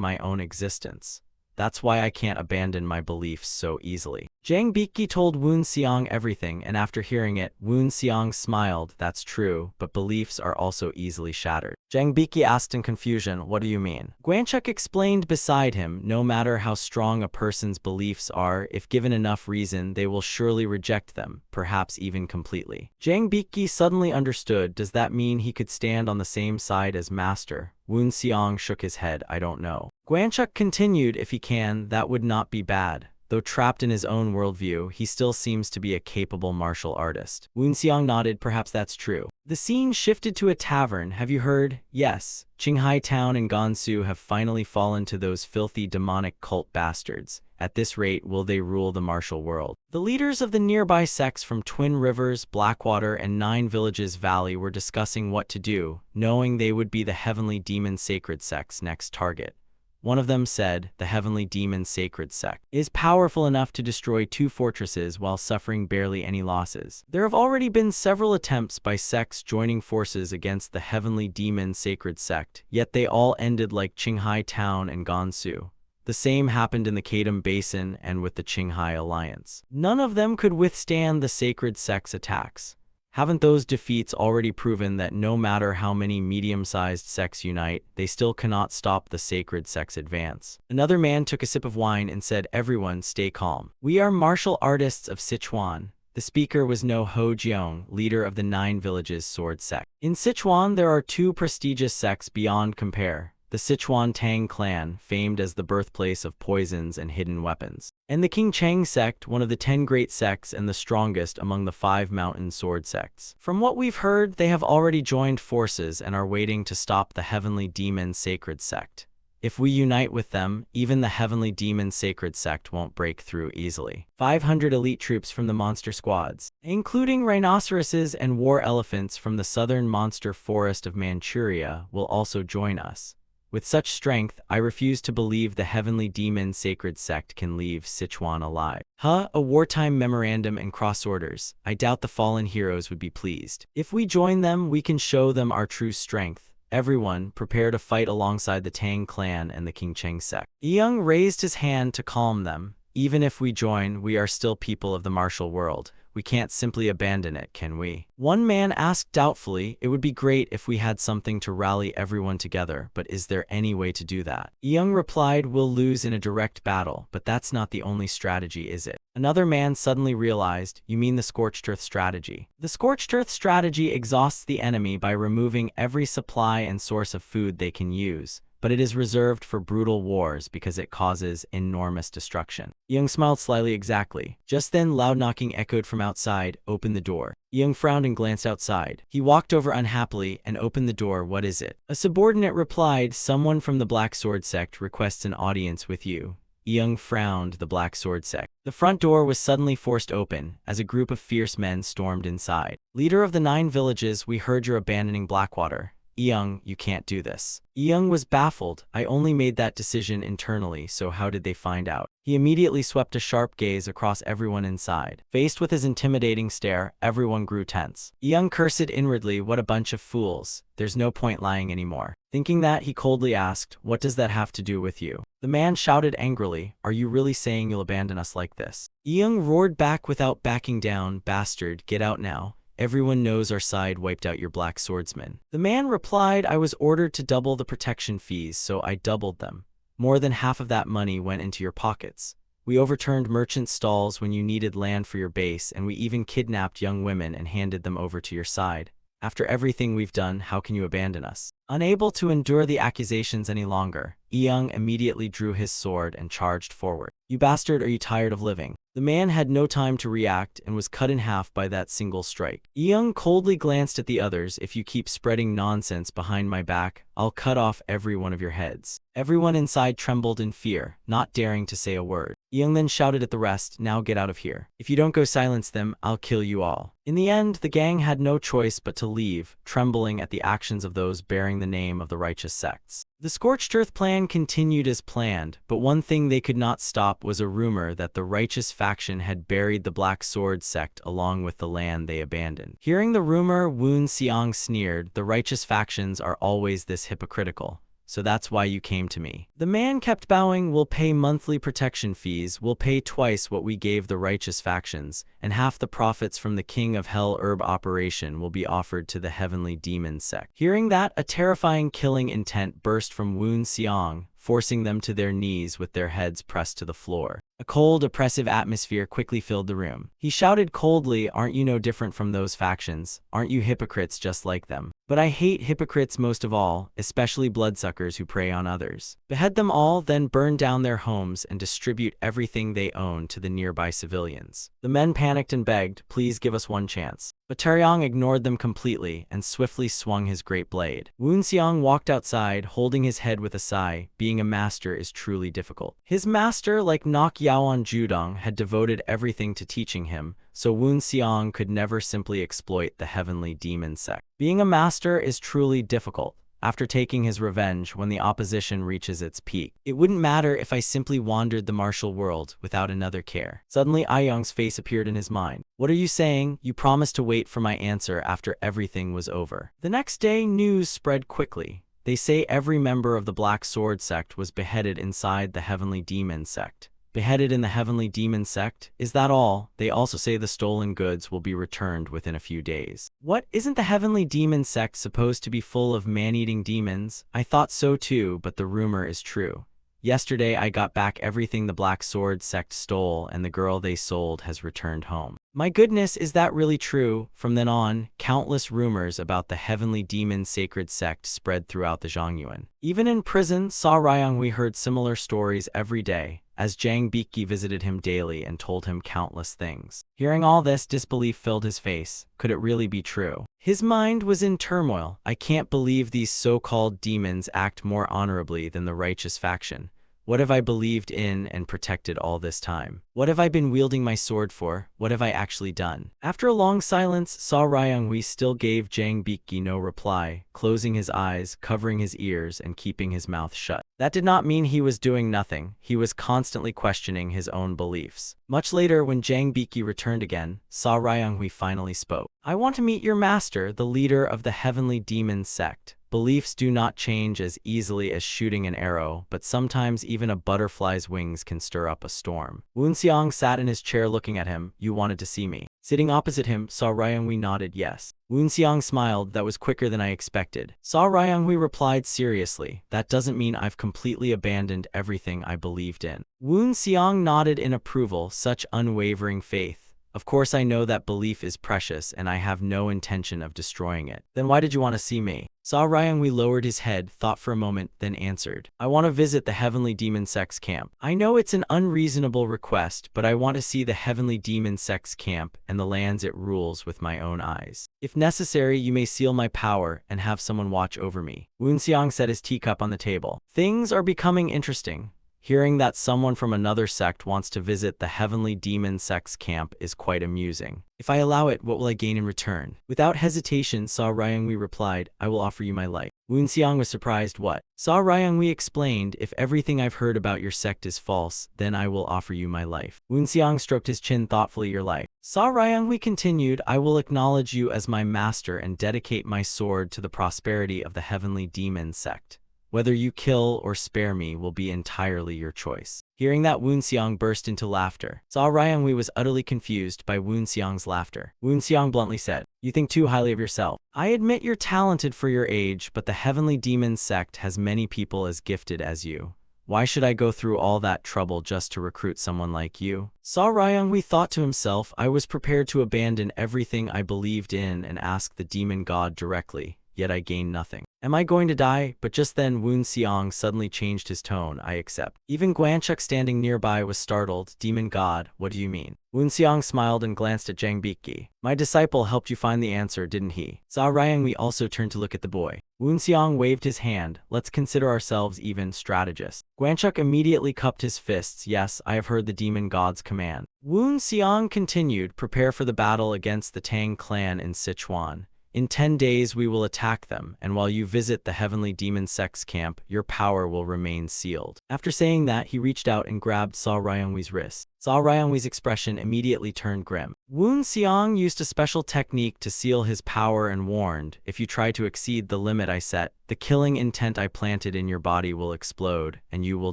my own existence. That's why I can't abandon my beliefs so easily. Jang Biki told Woon Seong everything, and after hearing it, Woon Seong smiled. That's true, but beliefs are also easily shattered. Jang Biki asked in confusion, what do you mean? Guanchuk explained beside him, no matter how strong a person's beliefs are, if given enough reason, they will surely reject them, perhaps even completely. Jang Biki suddenly understood, does that mean he could stand on the same side as master? Woon Seong shook his head, I don't know. Guanchuk continued, if he can, that would not be bad. Though trapped in his own worldview, he still seems to be a capable martial artist. Woon Seong nodded, perhaps that's true. The scene shifted to a tavern. Have you heard? Yes. Qinghai Town and Gansu have finally fallen to those filthy demonic cult bastards. At this rate will they rule the martial world. The leaders of the nearby sects from Twin Rivers, Blackwater, and 9 Villages Valley were discussing what to do, knowing they would be the Heavenly Demon Sacred Sect's next target. One of them said, the Heavenly Demon Sacred Sect is powerful enough to destroy 2 fortresses while suffering barely any losses. There have already been several attempts by sects joining forces against the Heavenly Demon Sacred Sect, yet they all ended like Qinghai Town and Gansu. The same happened in the Kadam Basin and with the Qinghai Alliance. None of them could withstand the Sacred Sect's attacks. Haven't those defeats already proven that no matter how many medium-sized sects unite, they still cannot stop the sacred sect's advance? Another man took a sip of wine and said, everyone stay calm. We are martial artists of Sichuan. The speaker was No Ho Jiong, leader of the 9 Villages sword sect. In Sichuan there are 2 prestigious sects beyond compare. The Sichuan Tang clan, famed as the birthplace of poisons and hidden weapons, and the King Cheng sect, one of the 10 great sects and the strongest among the 5 mountain sword sects. From what we've heard, they have already joined forces and are waiting to stop the Heavenly Demon Sacred Sect. If we unite with them, even the Heavenly Demon Sacred Sect won't break through easily. 500 elite troops from the monster squads, including rhinoceroses and war elephants from the southern monster forest of Manchuria, will also join us. With such strength, I refuse to believe the Heavenly Demon Sacred Sect can leave Sichuan alive. A wartime memorandum and cross orders. I doubt the fallen heroes would be pleased. If we join them, we can show them our true strength. Everyone, prepare to fight alongside the Tang clan and the King Cheng sect. Young raised his hand to calm them. Even if we join, we are still people of the martial world. We can't simply abandon it, can we? One man asked doubtfully, it would be great if we had something to rally everyone together, but is there any way to do that? Young replied, we'll lose in a direct battle, but that's not the only strategy, is it? Another man suddenly realized, you mean the Scorched Earth strategy. The Scorched Earth strategy exhausts the enemy by removing every supply and source of food they can use, but it is reserved for brutal wars because it causes enormous destruction. Young smiled slyly, exactly. Just then, loud knocking echoed from outside. Open the door. Young frowned and glanced outside. He walked over unhappily and opened the door. What is it? A subordinate replied, someone from the Black Sword Sect requests an audience with you. Young frowned. The Black Sword Sect. The front door was suddenly forced open as a group of fierce men stormed inside. Leader of the 9 villages, we heard you're abandoning Blackwater. "Young, you can't do this." Young was baffled. "I only made that decision internally, so how did they find out?" He immediately swept a sharp gaze across everyone inside. Faced with his intimidating stare, everyone grew tense. Young cursed inwardly, "What a bunch of fools. There's no point lying anymore." Thinking that, he coldly asked, "What does that have to do with you?" The man shouted angrily, "Are you really saying you'll abandon us like this?" Young roared back without backing down, "Bastard, get out now. Everyone knows our side wiped out your black swordsman." The man replied, "I was ordered to double the protection fees, so I doubled them. More than half of that money went into your pockets. We overturned merchant stalls when you needed land for your base, and we even kidnapped young women and handed them over to your side. After everything we've done, how can you abandon us?" Unable to endure the accusations any longer, Young immediately drew his sword and charged forward. "You bastard, are you tired of living?" The man had no time to react and was cut in half by that single strike. Young coldly glanced at the others. "If you keep spreading nonsense behind my back, I'll cut off every one of your heads." Everyone inside trembled in fear, not daring to say a word. Young then shouted at the rest, "Now get out of here. If you don't go silence them, I'll kill you all." In the end, the gang had no choice but to leave, trembling at the actions of those bearing the name of the righteous sects. The Scorched Earth plan continued as planned, but one thing they could not stop was a rumor that the righteous faction had buried the Black Sword sect along with the land they abandoned. Hearing the rumor, Woon Seong sneered, "The righteous factions are always this hypocritical. So that's why you came to me." The man kept bowing. "We'll pay monthly protection fees, we'll pay twice what we gave the righteous factions, and half the profits from the King of Hell herb operation will be offered to the Heavenly Demon sect." Hearing that, a terrifying killing intent burst from Woon Seong, forcing them to their knees with their heads pressed to the floor. A cold, oppressive atmosphere quickly filled the room. He shouted coldly, "Aren't you no different from those factions? Aren't you hypocrites just like them? But I hate hypocrites most of all, especially bloodsuckers who prey on others. Behead them all, then burn down their homes and distribute everything they own to the nearby civilians." The men panicked and begged, "Please give us one chance." But Taryong ignored them completely and swiftly swung his great blade. Woon Seong walked outside, holding his head with a sigh. Being a master is truly difficult. His master, like Nok Yaoan Judong, had devoted everything to teaching him, so Woon Seong could never simply exploit the Heavenly Demon sect. Being a master is truly difficult. After taking his revenge when the opposition reaches its peak, "It wouldn't matter if I simply wandered the martial world without another care." Suddenly, Young's face appeared in his mind. "What are you saying? You promised to wait for my answer after everything was over." The next day, news spread quickly. They say every member of the Black Sword sect was beheaded inside the Heavenly Demon sect. Beheaded in the Heavenly Demon sect? Is that all? They also say the stolen goods will be returned within a few days. What? Isn't the Heavenly Demon sect supposed to be full of man-eating demons? I thought so too, but the rumor is true. Yesterday I got back everything the Black Sword sect stole, and the girl they sold has returned home. My goodness, is that really true? From then on, countless rumors about the Heavenly Demon Sacred Sect spread throughout the Zhongyuan. Even in prison, Sa Ryonghui heard similar stories every day, as Jang Biki visited him daily and told him countless things. Hearing all this, disbelief filled his face. Could it really be true? His mind was in turmoil. I can't believe these so-called demons act more honorably than the righteous faction. What have I believed in and protected all this time? What have I been wielding my sword for? What have I actually done? After a long silence, Sa Ryonghui still gave Jang Biki no reply, closing his eyes, covering his ears, and keeping his mouth shut. That did not mean he was doing nothing. He was constantly questioning his own beliefs. Much later, when Jang Biki returned again, Sa Ryonghui finally spoke. "I want to meet your master, the leader of the Heavenly Demon sect. Beliefs do not change as easily as shooting an arrow, but sometimes even a butterfly's wings can stir up a storm." Woon Seong sat in his chair looking at him. "You wanted to see me?" Sitting opposite him, Sa Ryonghui nodded yes. Woon Seong smiled. "That was quicker than I expected." Sa Ryonghui replied seriously, "That doesn't mean I've completely abandoned everything I believed in." Woon Seong nodded in approval. Such unwavering faith. Of course I know that belief is precious and I have no intention of destroying it. Then why did you want to see me? Sa Ryonghui lowered his head, thought for a moment, then answered. "I want to visit the Heavenly Demon Sect's camp. I know it's an unreasonable request, but I want to see the Heavenly Demon Sect's camp and the lands it rules with my own eyes. If necessary, you may seal my power and have someone watch over me." Woon Seong set his teacup on the table. "Things are becoming interesting. Hearing that someone from another sect wants to visit the heavenly demon sect's camp is quite amusing. If I allow it, what will I gain in return? Without hesitation, Sa Ryanghui replied, I will offer you my life. Wu Xiang was surprised. What? Sa Ryanghui explained, if everything I've heard about your sect is false, then I will offer you my life. Wu Xiang stroked his chin thoughtfully. Your life. Sa Ryanghui continued, I will acknowledge you as my master and dedicate my sword to the prosperity of the heavenly demon sect. Whether you kill or spare me will be entirely your choice. Hearing that, Wu Xiang burst into laughter. Sa Ryanghui was utterly confused by Wu Xiang's laughter. Wu Xiang bluntly said, you think too highly of yourself. I admit you're talented for your age, but the heavenly demon sect has many people as gifted as you. Why should I go through all that trouble just to recruit someone like you? Sa Ryanghui thought to himself, I was prepared to abandon everything I believed in and ask the demon god directly, yet I gained nothing. Am I going to die? But just then Wu Xiang suddenly changed his tone. I accept. Even Guanchuk standing nearby was startled. Demon god, what do you mean? Wu Xiang smiled and glanced at Zhang Biki. My disciple helped you find the answer, didn't he? Sa Ryanghui also turned to look at the boy. Wu Xiang waved his hand. Let's consider ourselves even strategists. Guanchuk immediately cupped his fists. Yes, I have heard the demon god's command. Wu Xiang continued, prepare for the battle against the Tang clan in Sichuan. In 10 days we will attack them, and while you visit the heavenly demon sect's camp, your power will remain sealed. After saying that, he reached out and grabbed Sa Ryanghui's wrist. Sa Ryanghui's expression immediately turned grim. Wu Xiang used a special technique to seal his power and warned, if you try to exceed the limit I set, the killing intent I planted in your body will explode, and you will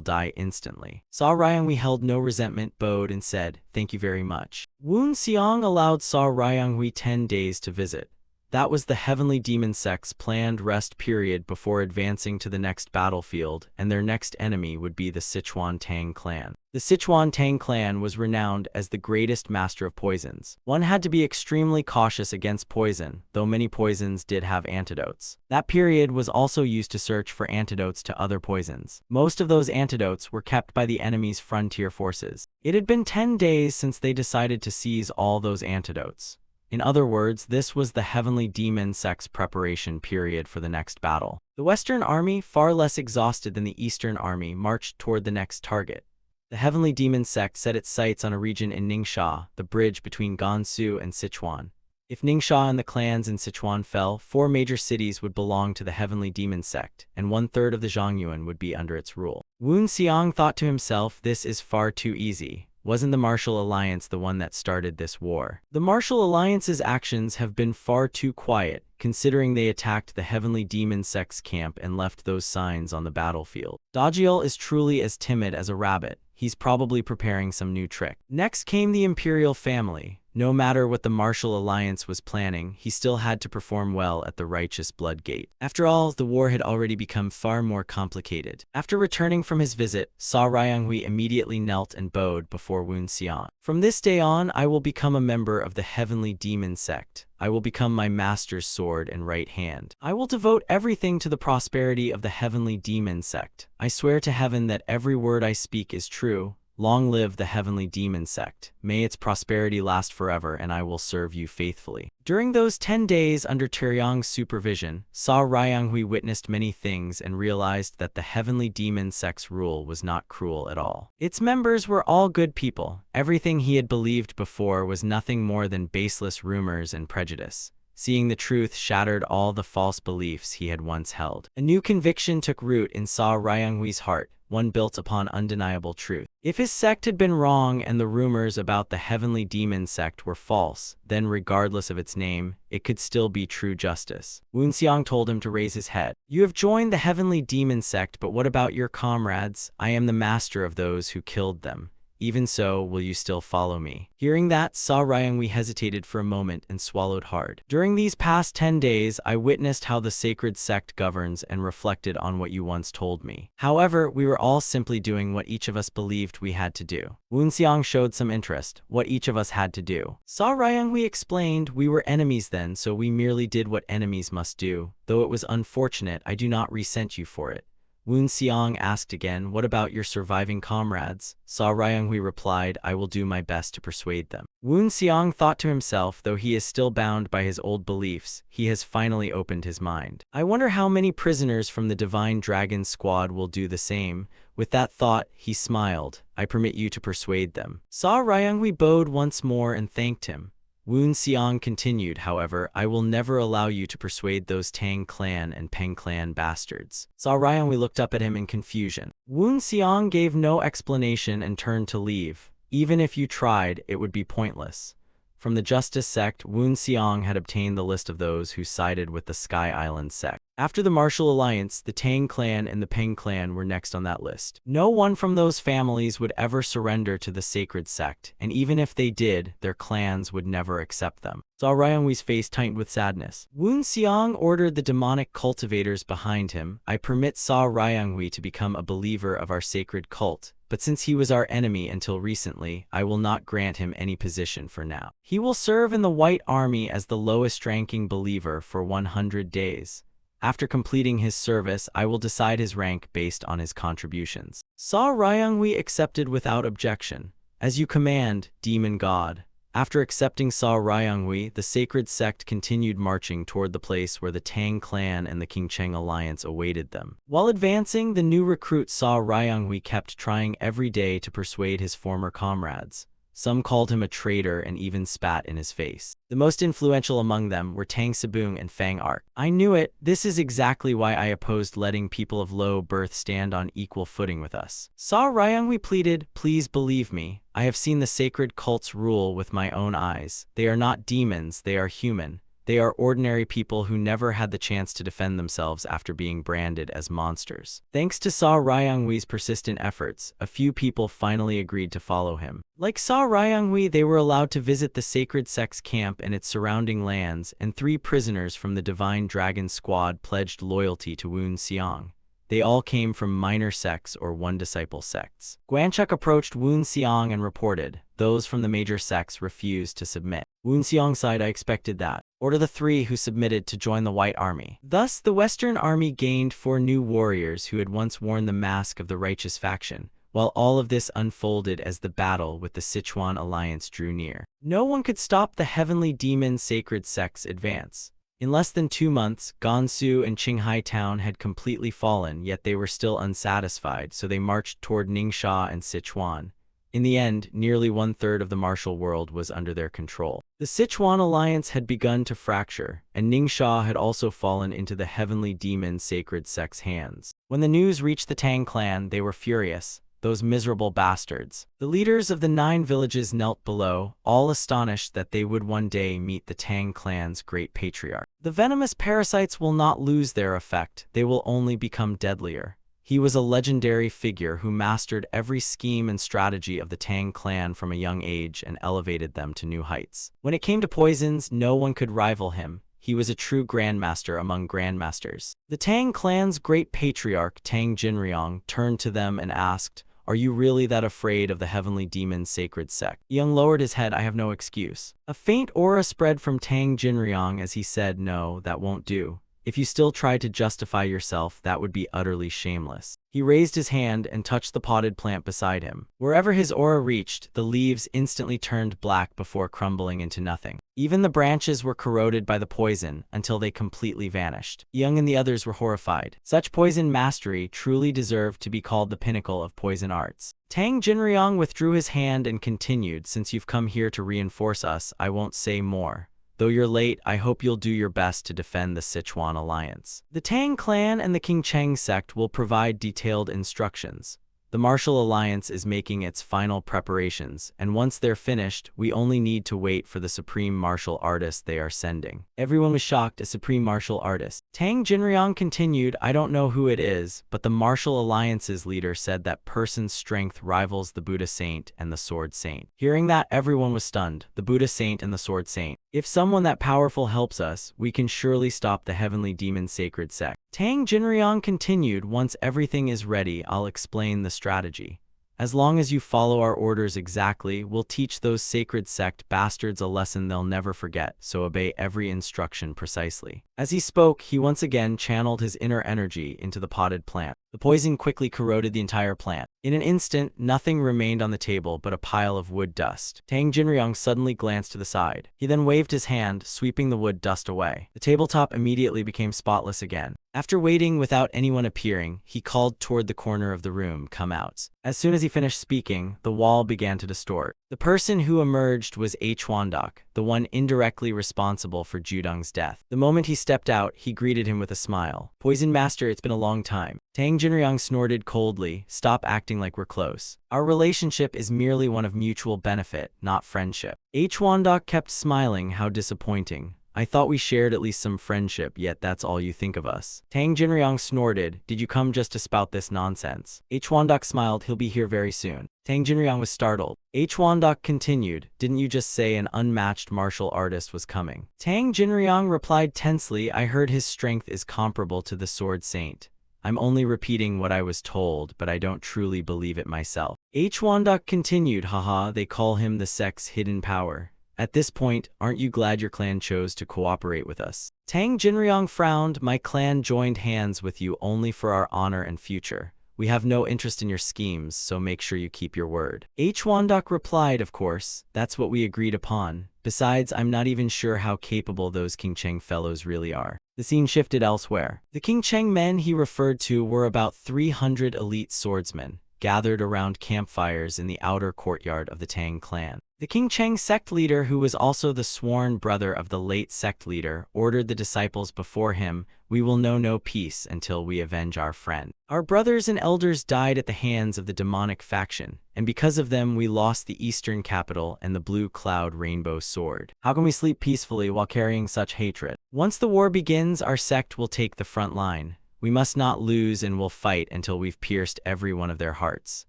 die instantly. Sa Ryanghui held no resentment, bowed and said, thank you very much. Wu Xiang allowed Sa Ryanghui 10 days to visit. That was the heavenly demon sect's planned rest period before advancing to the next battlefield, and their next enemy would be the Sichuan Tang clan. The Sichuan Tang clan was renowned as the greatest master of poisons. One had to be extremely cautious against poison, though many poisons did have antidotes. That period was also used to search for antidotes to other poisons. Most of those antidotes were kept by the enemy's frontier forces. It had been 10 days since they decided to seize all those antidotes. In other words, this was the heavenly demon sect's preparation period for the next battle. The Western army, far less exhausted than the Eastern army, marched toward the next target. The heavenly demon sect set its sights on a region in Ningxia, the bridge between Gansu and Sichuan. If Ningxia and the clans in Sichuan fell, 4 major cities would belong to the heavenly demon sect, and 1/3 of the Zhongyuan would be under its rule. Wu Xiang thought to himself, this is far too easy. Wasn't the Martial Alliance the one that started this war? The Martial Alliance's actions have been far too quiet, considering they attacked the heavenly demon sect's camp and left those signs on the battlefield. Dajiel is truly as timid as a rabbit. He's probably preparing some new trick. Next came the imperial family. No matter what the Martial Alliance was planning, he still had to perform well at the righteous blood gate. After all, the war had already become far more complicated. After returning from his visit, Sa Ryanghui immediately knelt and bowed before Wu Xiang. From this day on, I will become a member of the heavenly demon sect. I will become my master's sword and right hand. I will devote everything to the prosperity of the heavenly demon sect. I swear to heaven that every word I speak is true. Long live the heavenly demon sect. May its prosperity last forever, and I will serve you faithfully. During those 10 days under Taeyang's supervision, Sa Ryanghui witnessed many things and realized that the heavenly demon sect's rule was not cruel at all. Its members were all good people. Everything he had believed before was nothing more than baseless rumors and prejudice. Seeing the truth shattered all the false beliefs he had once held. A new conviction took root in Sa Ryanghui's heart, one built upon undeniable truth. If his sect had been wrong and the rumors about the heavenly demon sect were false, then regardless of its name, it could still be true justice. Wu Xiang told him to raise his head. You have joined the heavenly demon sect, but what about your comrades? I am the master of those who killed them. Even so, will you still follow me? Hearing that, Sa Ryanghui hesitated for a moment and swallowed hard. During these past 10 days, I witnessed how the sacred sect governs and reflected on what you once told me. However, we were all simply doing what each of us believed we had to do. Wu Xiang showed some interest, what each of us had to do. Sa Ryanghui explained, we were enemies then, so we merely did what enemies must do. Though it was unfortunate, I do not resent you for it. Woon Seong asked again, what about your surviving comrades? Sa Ryunghui replied, I will do my best to persuade them. Woon Seong thought to himself, though he is still bound by his old beliefs, he has finally opened his mind. I wonder how many prisoners from the Divine Dragon Squad will do the same. With that thought, he smiled. I permit you to persuade them. Sa Ryunghui bowed once more and thanked him. Woon Seong continued, however, I will never allow you to persuade those Tang clan and Peng clan bastards. Sa Ryunghui looked up at him in confusion. Woon Seong gave no explanation and turned to leave. Even if you tried, it would be pointless. From the Justice sect, Woon Seong had obtained the list of those who sided with the Sky Island sect. After the martial alliance, the Tang clan and the Peng clan were next on that list. No one from those families would ever surrender to the sacred sect, and even if they did, their clans would never accept them. Sa Ryunghui's face tightened with sadness. Woon Seong ordered the demonic cultivators behind him. I permit Sa Ryunghui to become a believer of our sacred cult, but since he was our enemy until recently, I will not grant him any position for now. He will serve in the White Army as the lowest-ranking believer for 100 days. After completing his service, I will decide his rank based on his contributions. Sa Ryunghui accepted without objection. As you command, demon god. After accepting Sa Ryunghui, the sacred sect continued marching toward the place where the Tang clan and the Qingcheng alliance awaited them. While advancing, the new recruit Sa Ryunghui kept trying every day to persuade his former comrades. Some called him a traitor and even spat in his face. The most influential among them were Tang Sabung and Fang Ark. I knew it. This is exactly why I opposed letting people of low birth stand on equal footing with us. Sa Ryunghui pleaded, please believe me. I have seen the sacred cults rule with my own eyes. They are not demons, they are human. They are ordinary people who never had the chance to defend themselves after being branded as monsters. Thanks to Sa Ryunghui's persistent efforts, a few people finally agreed to follow him. Like Sa Ryunghui, they were allowed to visit the sacred sect's camp and its surrounding lands, and 3 prisoners from the Divine Dragon Squad pledged loyalty to Woon Seong. They all came from minor sects or one-disciple sects. Guanchuk approached Woon Seong and reported, those from the major sects refused to submit. Woon Seong sighed, I expected that. Order the 3 who submitted to join the White Army. Thus, the Western Army gained 4 new warriors who had once worn the mask of the righteous faction, while all of this unfolded as the battle with the Sichuan alliance drew near. No one could stop the heavenly demon sacred sect's advance. In less than 2 months, Gansu and Qinghai town had completely fallen, yet they were still unsatisfied, so they marched toward Ningxia and Sichuan. In the end, nearly 1/3 of the martial world was under their control. The Sichuan alliance had begun to fracture, and Ningxia had also fallen into the heavenly demon sacred sect's hands. When the news reached the Tang clan, they were furious. Those miserable bastards. The leaders of the 9 villages knelt below, all astonished that they would one day meet the Tang clan's great patriarch. The venomous parasites will not lose their effect, they will only become deadlier. He was a legendary figure who mastered every scheme and strategy of the Tang clan from a young age and elevated them to new heights. When it came to poisons, no one could rival him. He was a true grandmaster among grandmasters. The Tang clan's great patriarch, Tang Jinryong, turned to them and asked, are you really that afraid of the heavenly demon sacred sect? Young lowered his head, I have no excuse. A faint aura spread from Tang Jinryong as he said, no, that won't do. If you still try to justify yourself, that would be utterly shameless. He raised his hand and touched the potted plant beside him. Wherever his aura reached, the leaves instantly turned black before crumbling into nothing. Even the branches were corroded by the poison until they completely vanished. Young and the others were horrified. Such poison mastery truly deserved to be called the pinnacle of poison arts. Tang Jinryong withdrew his hand and continued, since you've come here to reinforce us, I won't say more. Though you're late, I hope you'll do your best to defend the Sichuan alliance. The Tang clan and the Qingcheng sect will provide detailed instructions. The martial alliance is making its final preparations, and once they're finished, we only need to wait for the supreme martial artist they are sending. Everyone was shocked. A supreme martial artist. Tang Jinryong continued, I don't know who it is, but the martial alliance's leader said that person's strength rivals the Buddha saint and the sword saint. Hearing that, everyone was stunned. The Buddha saint and the sword saint. If someone that powerful helps us, we can surely stop the heavenly demon sacred sect. Tang Jinryong continued, once everything is ready, I'll explain the strategy. As long as you follow our orders exactly, we'll teach those sacred sect bastards a lesson they'll never forget, so obey every instruction precisely. As he spoke, he once again channeled his inner energy into the potted plant. The poison quickly corroded the entire plant. In an instant, nothing remained on the table but a pile of wood dust. Tang Jinryong suddenly glanced to the side. He then waved his hand, sweeping the wood dust away. The tabletop immediately became spotless again. After waiting without anyone appearing, he called toward the corner of the room, "Come out." As soon as he finished speaking, the wall began to distort. The person who emerged was Hwandok, the one indirectly responsible for Judong's death. The moment he stepped out, he greeted him with a smile. "Poison Master, it's been a long time." Tang Jinryong snorted coldly. "Stop acting like we're close. Our relationship is merely one of mutual benefit, not friendship." Hwandok kept smiling. "How disappointing. I thought we shared at least some friendship, yet that's all you think of us." Tang Jinryong snorted. "Did you come just to spout this nonsense?" Hwandok smiled. "He'll be here very soon." Tang Jinryong was startled. Hwandok continued. "Didn't you just say an unmatched martial artist was coming?" Tang Jinryong replied tensely. "I heard his strength is comparable to the Sword Saint. I'm only repeating what I was told, but I don't truly believe it myself." Hwandok continued. "Haha, they call him the sect's hidden power. At this point, aren't you glad your clan chose to cooperate with us?" Tang Jinryong frowned. "My clan joined hands with you only for our honor and future. We have no interest in your schemes, so make sure you keep your word." Hwandok replied, "Of course, that's what we agreed upon. Besides, I'm not even sure how capable those King Cheng fellows really are." The scene shifted elsewhere. The King Cheng men he referred to were about 300 elite swordsmen, gathered around campfires in the outer courtyard of the Tang clan. The King Cheng sect leader, who was also the sworn brother of the late sect leader, ordered the disciples before him, "We will know no peace until we avenge our friend. Our brothers and elders died at the hands of the demonic faction, and because of them we lost the eastern capital and the blue cloud rainbow sword. How can we sleep peacefully while carrying such hatred? Once the war begins, our sect will take the front line. We must not lose and will fight until we've pierced every one of their hearts."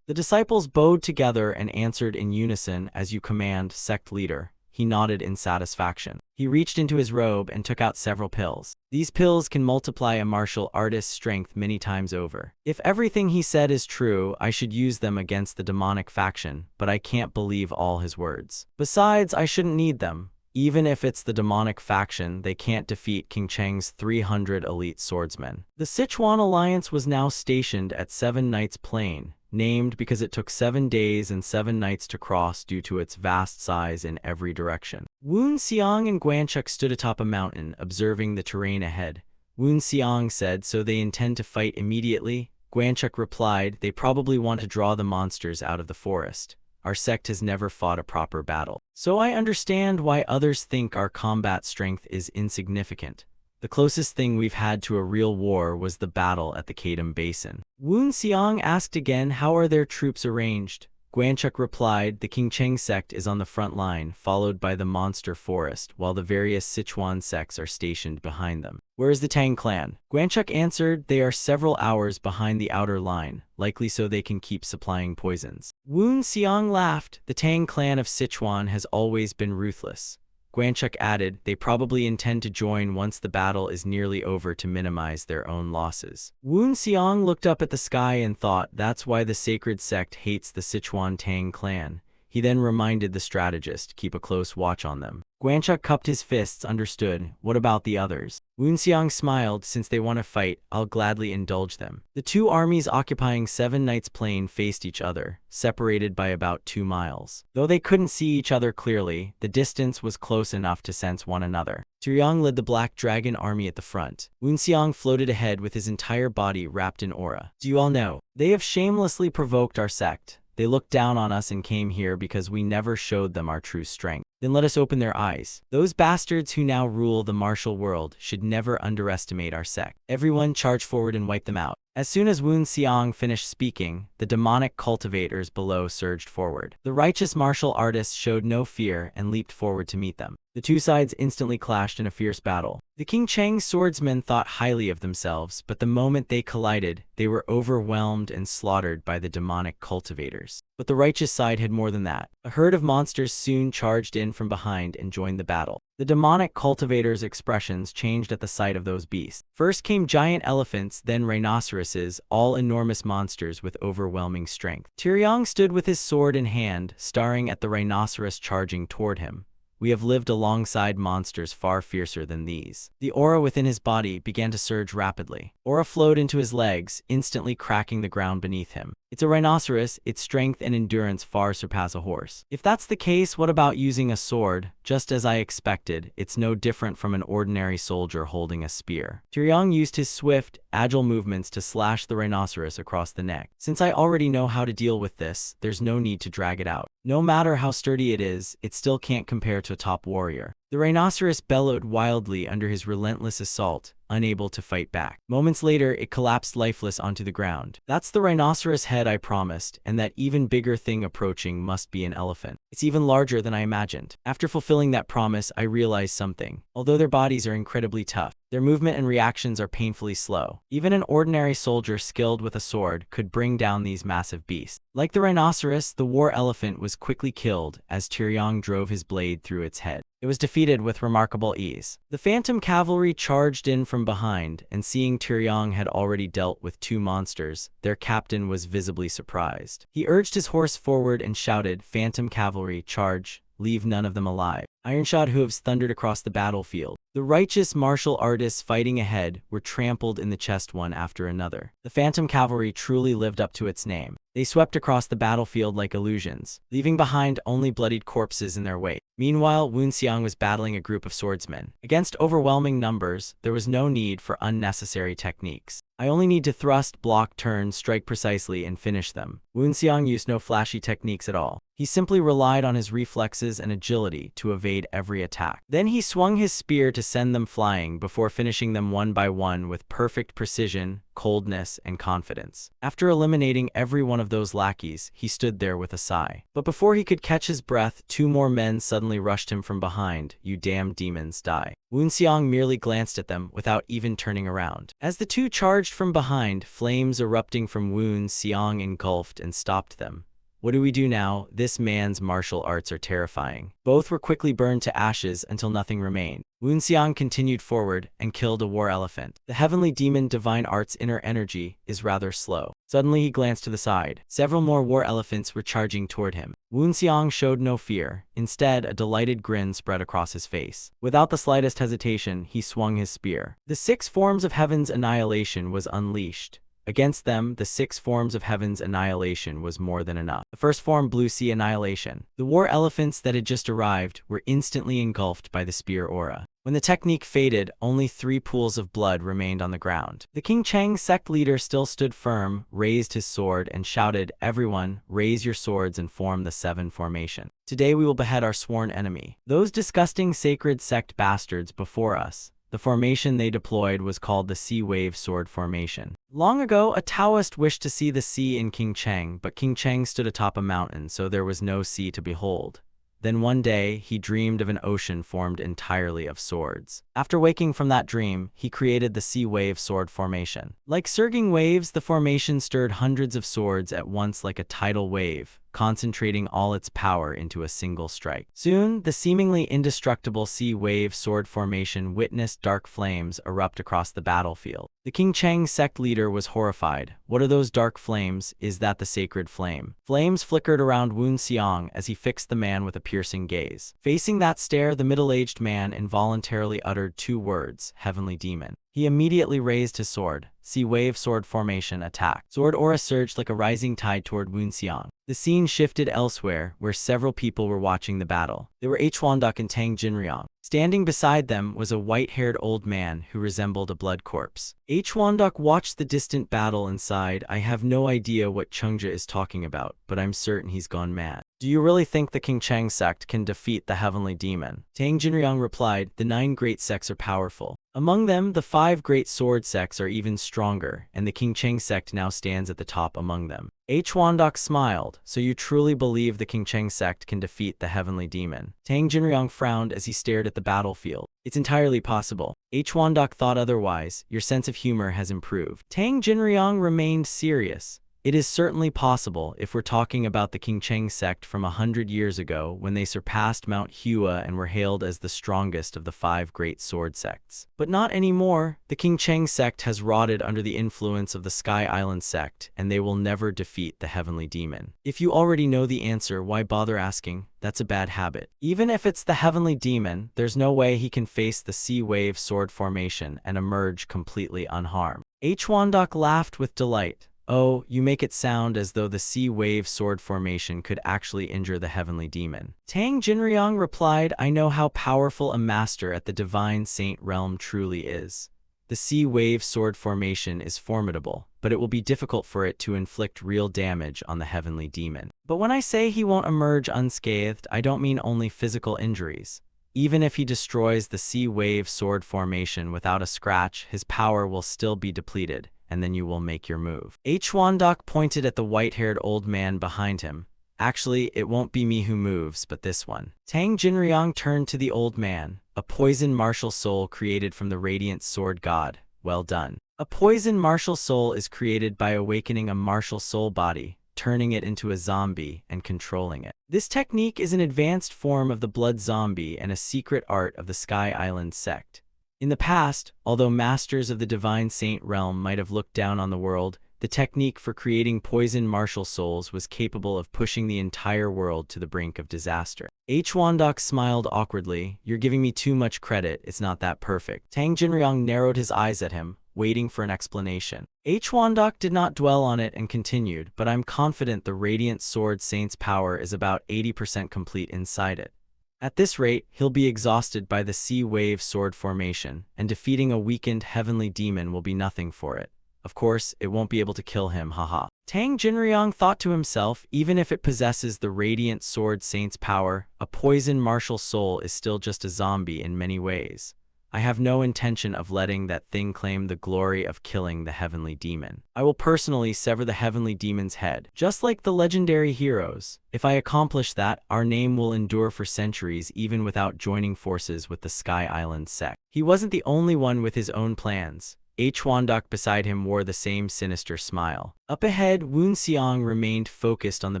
The disciples bowed together and answered in unison, "As you command, sect leader." He nodded in satisfaction. He reached into his robe and took out several pills. "These pills can multiply a martial artist's strength many times over. If everything he said is true, I should use them against the demonic faction, but I can't believe all his words. Besides, I shouldn't need them. Even if it's the demonic faction, they can't defeat King Cheng's 300 elite swordsmen." The Sichuan alliance was now stationed at Seven Nights Plain, named because it took 7 days and 7 nights to cross due to its vast size in every direction. Woon Xiang and Guanchuk stood atop a mountain, observing the terrain ahead. Woon Xiang said, "So they intend to fight immediately?" Guanchuk replied, "They probably want to draw the monsters out of the forest. Our sect has never fought a proper battle. So I understand why others think our combat strength is insignificant. The closest thing we've had to a real war was the battle at the Kadam Basin." Woon Xiang asked again, "How are their troops arranged?" Guanchuk replied, "The King Cheng sect is on the front line, followed by the Monster Forest, while the various Sichuan sects are stationed behind them." "Where is the Tang clan?" Guanchuk answered, "They are several hours behind the outer line, likely so they can keep supplying poisons." Woon Xiang laughed. "The Tang clan of Sichuan has always been ruthless." Guanchuk added, "They probably intend to join once the battle is nearly over to minimize their own losses." Woon Xiang looked up at the sky and thought, "That's why the sacred sect hates the Sichuan Tang clan." He then reminded the strategist, "Keep a close watch on them." Guanchuk cupped his fists. "Understood. What about the others?" Woon Xiang smiled. "Since they want to fight, I'll gladly indulge them." The two armies occupying Seven Nights Plain faced each other, separated by about 2 miles. Though they couldn't see each other clearly, the distance was close enough to sense one another. Turyong led the Black Dragon army at the front. Woon Xiang floated ahead with his entire body wrapped in aura. "Do you all know? They have shamelessly provoked our sect. They looked down on us and came here because we never showed them our true strength. Then let us open their eyes. Those bastards who now rule the martial world should never underestimate our sect." Everyone charged forward and wiped them out. As soon as Woon Xiang finished speaking, the demonic cultivators below surged forward. The righteous martial artists showed no fear and leaped forward to meet them. The two sides instantly clashed in a fierce battle. The King Cheng swordsmen thought highly of themselves, but the moment they collided, they were overwhelmed and slaughtered by the demonic cultivators. But the righteous side had more than that. A herd of monsters soon charged in from behind and joined the battle. The demonic cultivators' expressions changed at the sight of those beasts. First came giant elephants, then rhinoceroses, all enormous monsters with overwhelming strength. Turyong stood with his sword in hand, staring at the rhinoceros charging toward him. we have lived alongside monsters far fiercer than these. The aura within his body began to surge rapidly. Aura flowed into his legs, instantly cracking the ground beneath him. It's a rhinoceros, its strength and endurance far surpass a horse. If that's the case, what about using a sword? Just as I expected, it's no different from an ordinary soldier holding a spear. Tyryong used his swift, agile movements to slash the rhinoceros across the neck. Since I already know how to deal with this, there's no need to drag it out. No matter how sturdy it is, it still can't compare to a top warrior. The rhinoceros bellowed wildly under his relentless assault, unable to fight back. Moments later, it collapsed lifeless onto the ground. That's the rhinoceros head I promised, and that even bigger thing approaching must be an elephant. It's even larger than I imagined. After fulfilling that promise, I realized something. Although their bodies are incredibly tough, their movement and reactions are painfully slow. Even an ordinary soldier skilled with a sword could bring down these massive beasts. Like the rhinoceros, the war elephant was quickly killed as Tyryong drove his blade through its head. It was defeated with remarkable ease. The phantom cavalry charged in from behind, and seeing Tyryong had already dealt with 2 monsters, their captain was visibly surprised. He urged his horse forward and shouted, "Phantom cavalry, charge! Leave none of them alive." Iron-shod hooves thundered across the battlefield. The righteous martial artists fighting ahead were trampled in the chest one after another. The phantom cavalry truly lived up to its name. They swept across the battlefield like illusions, leaving behind only bloodied corpses in their wake. Meanwhile, Woonseong was battling a group of swordsmen. Against overwhelming numbers, there was no need for unnecessary techniques. I only need to thrust, block, turn, strike precisely, and finish them. Woonseong used no flashy techniques at all. He simply relied on his reflexes and agility to evade every attack. Then he swung his spear to send them flying before finishing them one by one with perfect precision, coldness, and confidence. After eliminating every one of those lackeys, he stood there with a sigh. But before he could catch his breath, 2 more men suddenly rushed him from behind. "You damned demons, die." Woonseong merely glanced at them without even turning around. As the 2 charged from behind, flames erupting from Woonseong engulfed and stopped them. What do we do now? This man's martial arts are terrifying. Both were quickly burned to ashes until nothing remained. Woonseong continued forward and killed a war elephant. The heavenly demon divine art's inner energy is rather slow. Suddenly he glanced to the side. Several more war elephants were charging toward him. Woonseong showed no fear. Instead, a delighted grin spread across his face. Without the slightest hesitation, he swung his spear. The 6 forms of heaven's annihilation was unleashed. Against them, the 6 forms of heaven's annihilation was more than enough. The first form, Blue Sea Annihilation. The war elephants that had just arrived were instantly engulfed by the spear aura. When the technique faded, only 3 pools of blood remained on the ground. The King Chang sect leader still stood firm, raised his sword, and shouted, "Everyone, raise your swords and form the 7 formation. Today we will behead our sworn enemy. Those disgusting sacred sect bastards before us." The formation they deployed was called the Sea Wave Sword Formation. Long ago, a Taoist wished to see the sea in King Cheng, but King Cheng stood atop a mountain, so there was no sea to behold. Then one day, he dreamed of an ocean formed entirely of swords. After waking from that dream, he created the Sea Wave Sword Formation. Like surging waves, the formation stirred hundreds of swords at once like a tidal wave, concentrating all its power into a single strike. Soon, the seemingly indestructible Sea Wave Sword Formation witnessed dark flames erupt across the battlefield. The King Cheng sect leader was horrified. What are those dark flames? Is that the sacred flame? Flames flickered around Woonseong as he fixed the man with a piercing gaze. Facing that stare, the middle-aged man involuntarily uttered 2 words, "Heavenly Demon." He immediately raised his sword. Sea Wave Sword Formation attack. Sword aura surged like a rising tide toward Woonseong. The scene shifted elsewhere, where several people were watching the battle. They were Hwanduk and Tang Jinryong. Standing beside them was a white-haired old man who resembled a blood corpse. Hwanduk watched the distant battle and sighed, "I have no idea what Chungja is talking about, but I'm certain he's gone mad." "Do you really think the King Cheng sect can defeat the Heavenly Demon?" Tang Jinryong replied, "The 9 great sects are powerful. Among them, the 5 great sword sects are even stronger, and the King Cheng sect now stands at the top among them." Hwanduk smiled, "So you truly believe the King Cheng sect can defeat the Heavenly Demon?" Tang Jinryong frowned as he stared at the battlefield. "It's entirely possible." Hwanduk thought otherwise. "Your sense of humor has improved." Tang Jinryong remained serious. It is certainly possible if we're talking about the Qingcheng sect from 100 years ago when they surpassed Mount Hua and were hailed as the strongest of the 5 great sword sects. But not anymore. The Qingcheng sect has rotted under the influence of the Sky Island sect, and they will never defeat the heavenly demon. If you already know the answer, why bother asking? That's a bad habit. Even if it's the heavenly demon, there's no way he can face the sea wave sword formation and emerge completely unharmed. Hwandok laughed with delight. Oh, you make it sound as though the sea wave sword formation could actually injure the heavenly demon. Tang Jinryong replied, I know how powerful a master at the divine saint realm truly is. The sea wave sword formation is formidable, but it will be difficult for it to inflict real damage on the heavenly demon. But when I say he won't emerge unscathed, I don't mean only physical injuries. Even if he destroys the sea wave sword formation without a scratch, his power will still be depleted, and then you will make your move. Hwandok pointed at the white-haired old man behind him. Actually, it won't be me who moves, but this one. Tang Jinryong turned to the old man. A poison martial soul created from the radiant sword god. Well done. A poison martial soul is created by awakening a martial soul body, turning it into a zombie, and controlling it. This technique is an advanced form of the blood zombie and a secret art of the Sky Island sect. In the past, although masters of the divine saint realm might have looked down on the world, the technique for creating poison martial souls was capable of pushing the entire world to the brink of disaster. Hwandok smiled awkwardly. You're giving me too much credit, it's not that perfect. Tang Jinryong narrowed his eyes at him, waiting for an explanation. Hwandok did not dwell on it and continued, but I'm confident the Radiant Sword Saint's power is about 80% complete inside it. At this rate, he'll be exhausted by the sea wave sword formation, and defeating a weakened heavenly demon will be nothing for it. Of course, it won't be able to kill him, haha. Tang Jinryong thought to himself, even if it possesses the Radiant Sword Saint's power, a poison martial soul is still just a zombie in many ways. I have no intention of letting that thing claim the glory of killing the heavenly demon. I will personally sever the heavenly demon's head, just like the legendary heroes. If I accomplish that, our name will endure for centuries even without joining forces with the Sky Island sect. He wasn't the only one with his own plans. Hwandok beside him wore the same sinister smile. Up ahead, Woonseong remained focused on the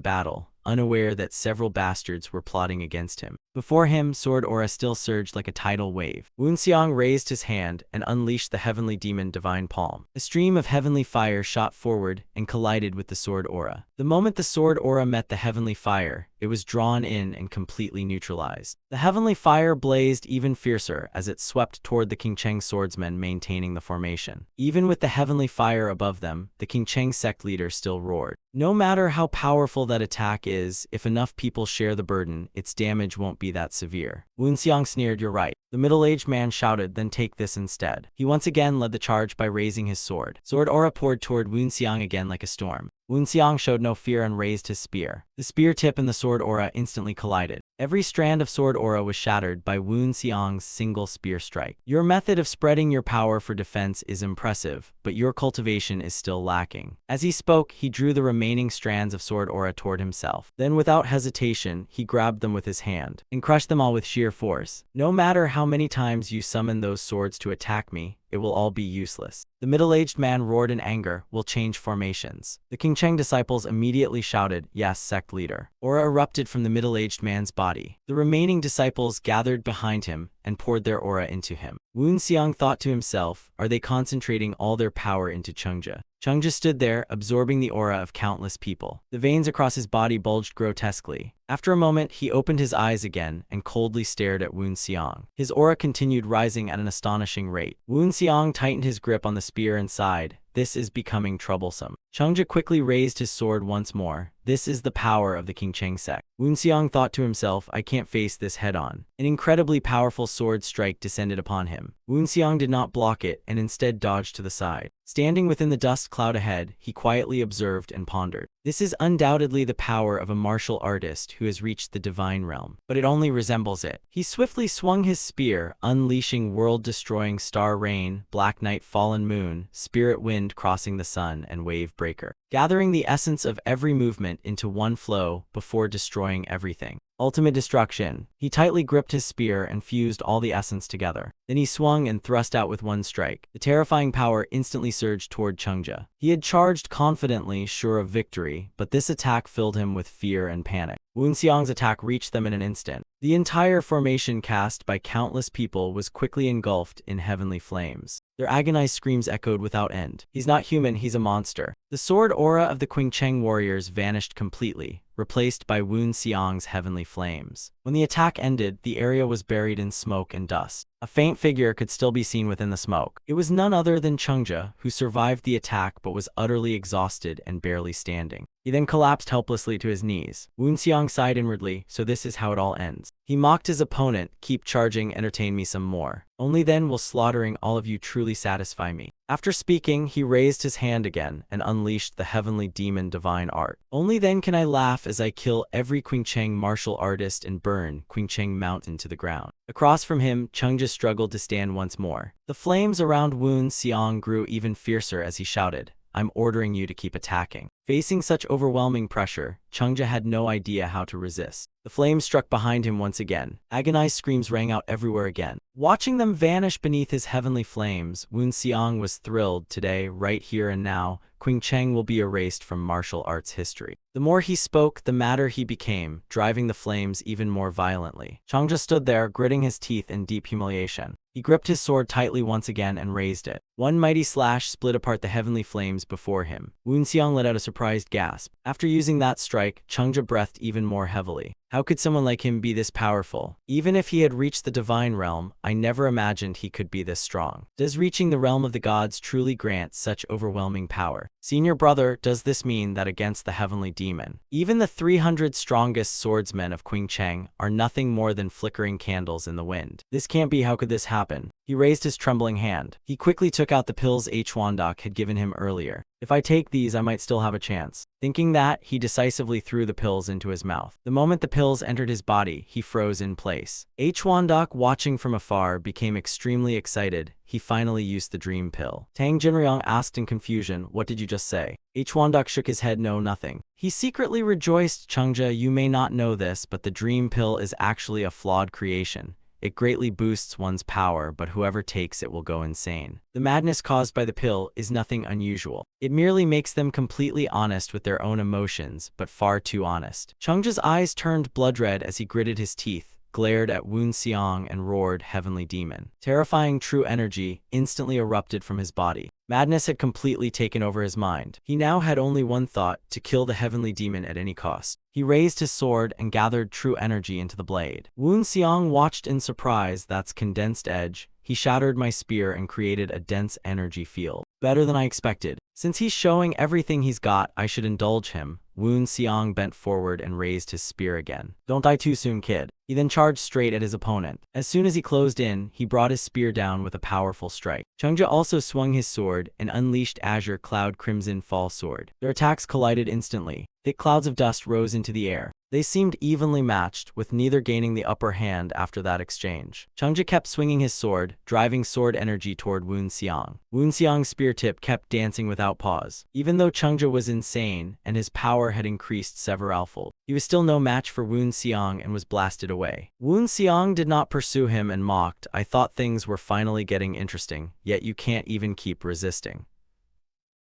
battle, unaware that several bastards were plotting against him. Before him, sword aura still surged like a tidal wave. Woonseong raised his hand and unleashed the heavenly demon divine palm. A stream of heavenly fire shot forward and collided with the sword aura. The moment the sword aura met the heavenly fire, it was drawn in and completely neutralized. The heavenly fire blazed even fiercer as it swept toward the Qingcheng swordsmen maintaining the formation. Even with the heavenly fire above them, the Qingcheng sect leader still roared. No matter how powerful that attack is, if enough people share the burden, its damage won't be that severe. Woonseong sneered, you're right. The middle-aged man shouted, then take this instead. He once again led the charge by raising his sword. Sword aura poured toward Woonseong again like a storm. Woonseong showed no fear and raised his spear. The spear tip and the sword aura instantly collided. Every strand of sword aura was shattered by Woonseong's single spear strike. Your method of spreading your power for defense is impressive, but your cultivation is still lacking. As he spoke, he drew the remaining strands of sword aura toward himself. Then without hesitation, he grabbed them with his hand and crushed them all with sheer force. No matter how many times you summon those swords to attack me, it will all be useless. The middle-aged man roared in anger, we'll change formations. The Qingcheng disciples immediately shouted, yes, sect leader. Aura erupted from the middle-aged man's body. The remaining disciples gathered behind him and poured their aura into him. Woonseong thought to himself, are they concentrating all their power into Chungja? Chungja stood there, absorbing the aura of countless people. The veins across his body bulged grotesquely. After a moment, he opened his eyes again and coldly stared at Woonseong. His aura continued rising at an astonishing rate. Woonseong tightened his grip on the spear and sighed, this is becoming troublesome. Chungja quickly raised his sword once more. This is the power of the Qingcheng sect. Woonseong thought to himself, I can't face this head-on. An incredibly powerful sword strike descended upon him. Woonseong did not block it and instead dodged to the side. Standing within the dust cloud ahead, he quietly observed and pondered. This is undoubtedly the power of a martial artist who has reached the divine realm, but it only resembles it. He swiftly swung his spear, unleashing world-destroying star rain, black night fallen moon, spirit wind crossing the sun, and wave breaker, gathering the essence of every movement into one flow before destroying everything. Ultimate destruction. He tightly gripped his spear and fused all the essence together. Then he swung and thrust out with one strike. The terrifying power instantly surged toward Changja. He had charged confidently, sure of victory, but this attack filled him with fear and panic. Wu Xiang's attack reached them in an instant. The entire formation cast by countless people was quickly engulfed in heavenly flames. Their agonized screams echoed without end. He's not human, he's a monster. The sword aura of the Qingcheng warriors vanished completely, replaced by Wu Xiang's heavenly flames. When the attack ended, the area was buried in smoke and dust. A faint figure could still be seen within the smoke. It was none other than Changja, who survived the attack but was utterly exhausted and barely standing. He then collapsed helplessly to his knees. Wu Xiang sighed inwardly, so this is how it all ends. He mocked his opponent, keep charging, entertain me some more. Only then will slaughtering all of you truly satisfy me. After speaking, he raised his hand again and unleashed the heavenly demon divine art. Only then can I laugh as I kill every Qingcheng martial artist and burn Qingcheng Mountain to the ground. Across from him, Changja struggled to stand once more. The flames around Wu Xiang grew even fiercer as he shouted, I'm ordering you to keep attacking. Facing such overwhelming pressure, Changja had no idea how to resist. The flames struck behind him once again. Agonized screams rang out everywhere again. Watching them vanish beneath his heavenly flames, Wu Xiang was thrilled. Today, right here and now, Qingcheng will be erased from martial arts history. The more he spoke, the madder he became, driving the flames even more violently. Changja stood there, gritting his teeth in deep humiliation. He gripped his sword tightly once again and raised it. One mighty slash split apart the heavenly flames before him. Wu Xiang let out a surprised gasp. After using that strike, Changja breathed even more heavily. How could someone like him be this powerful? Even if he had reached the divine realm, I never imagined he could be this strong. Does reaching the realm of the gods truly grant such overwhelming power? Senior brother, does this mean that against the heavenly demon, even the 300 strongest swordsmen of Qingcheng are nothing more than flickering candles in the wind? This can't be. How could this happen? He raised his trembling hand. He quickly took out the pills Huandak had given him earlier. If I take these, I might still have a chance. Thinking that, he decisively threw the pills into his mouth. The moment the pills entered his body, he froze in place. Huandak, watching from afar, became extremely excited. He finally used the dream pill. Tang Jinryong asked in confusion, what did you just say? Huandak shook his head, no, nothing. He secretly rejoiced, Changja, you may not know this, but the dream pill is actually a flawed creation. It greatly boosts one's power, but whoever takes it will go insane. The madness caused by the pill is nothing unusual. It merely makes them completely honest with their own emotions, but far too honest. Changja's eyes turned blood red as he gritted his teeth, glared at Wu Xiang and roared, heavenly demon. Terrifying true energy instantly erupted from his body. Madness had completely taken over his mind. He now had only one thought, to kill the heavenly demon at any cost. He raised his sword and gathered true energy into the blade. Wu Xiang watched in surprise. That's condensed edge. He shattered my spear and created a dense energy field. Better than I expected. Since he's showing everything he's got, I should indulge him. Wu Xiang bent forward and raised his spear again. Don't die too soon, kid. He then charged straight at his opponent. As soon as he closed in, he brought his spear down with a powerful strike. Changja also swung his sword and unleashed Azure Cloud Crimson Fall Sword. Their attacks collided instantly. Thick clouds of dust rose into the air. They seemed evenly matched, with neither gaining the upper hand after that exchange. Changja kept swinging his sword, driving sword energy toward Wu Xiang. Wu Xiang's spear tip kept dancing without pause. Even though Changja was insane, and his power had increased severalfold, he was still no match for Wu Xiang and was blasted away. Wu Xiang did not pursue him and mocked, I thought things were finally getting interesting, yet you can't even keep resisting.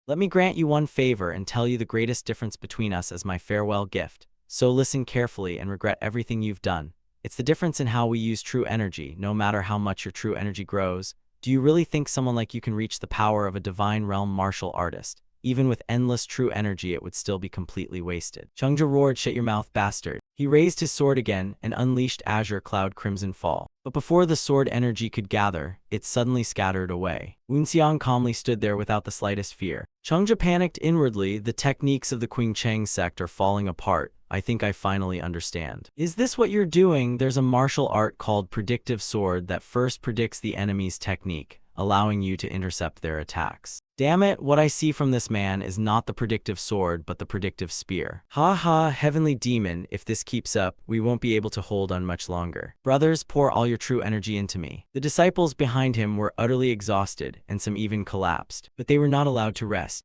Let me grant you one favor and tell you the greatest difference between us as my farewell gift. So listen carefully and regret everything you've done. It's the difference in how we use true energy, no matter how much your true energy grows. Do you really think someone like you can reach the power of a divine realm martial artist? Even with endless true energy, it would still be completely wasted. Changja roared, shut your mouth, bastard. He raised his sword again and unleashed Azure Cloud Crimson Fall. But before the sword energy could gather, it suddenly scattered away. Wu Xiang calmly stood there without the slightest fear. Changja panicked inwardly. The techniques of the Qingcheng sect are falling apart. I think I finally understand. Is this what you're doing? There's a martial art called Predictive Sword that first predicts the enemy's technique, allowing you to intercept their attacks. Damn it, what I see from this man is not the predictive sword but the predictive spear. Ha ha, heavenly demon, if this keeps up, we won't be able to hold on much longer. Brothers, pour all your true energy into me. The disciples behind him were utterly exhausted, and some even collapsed. But they were not allowed to rest.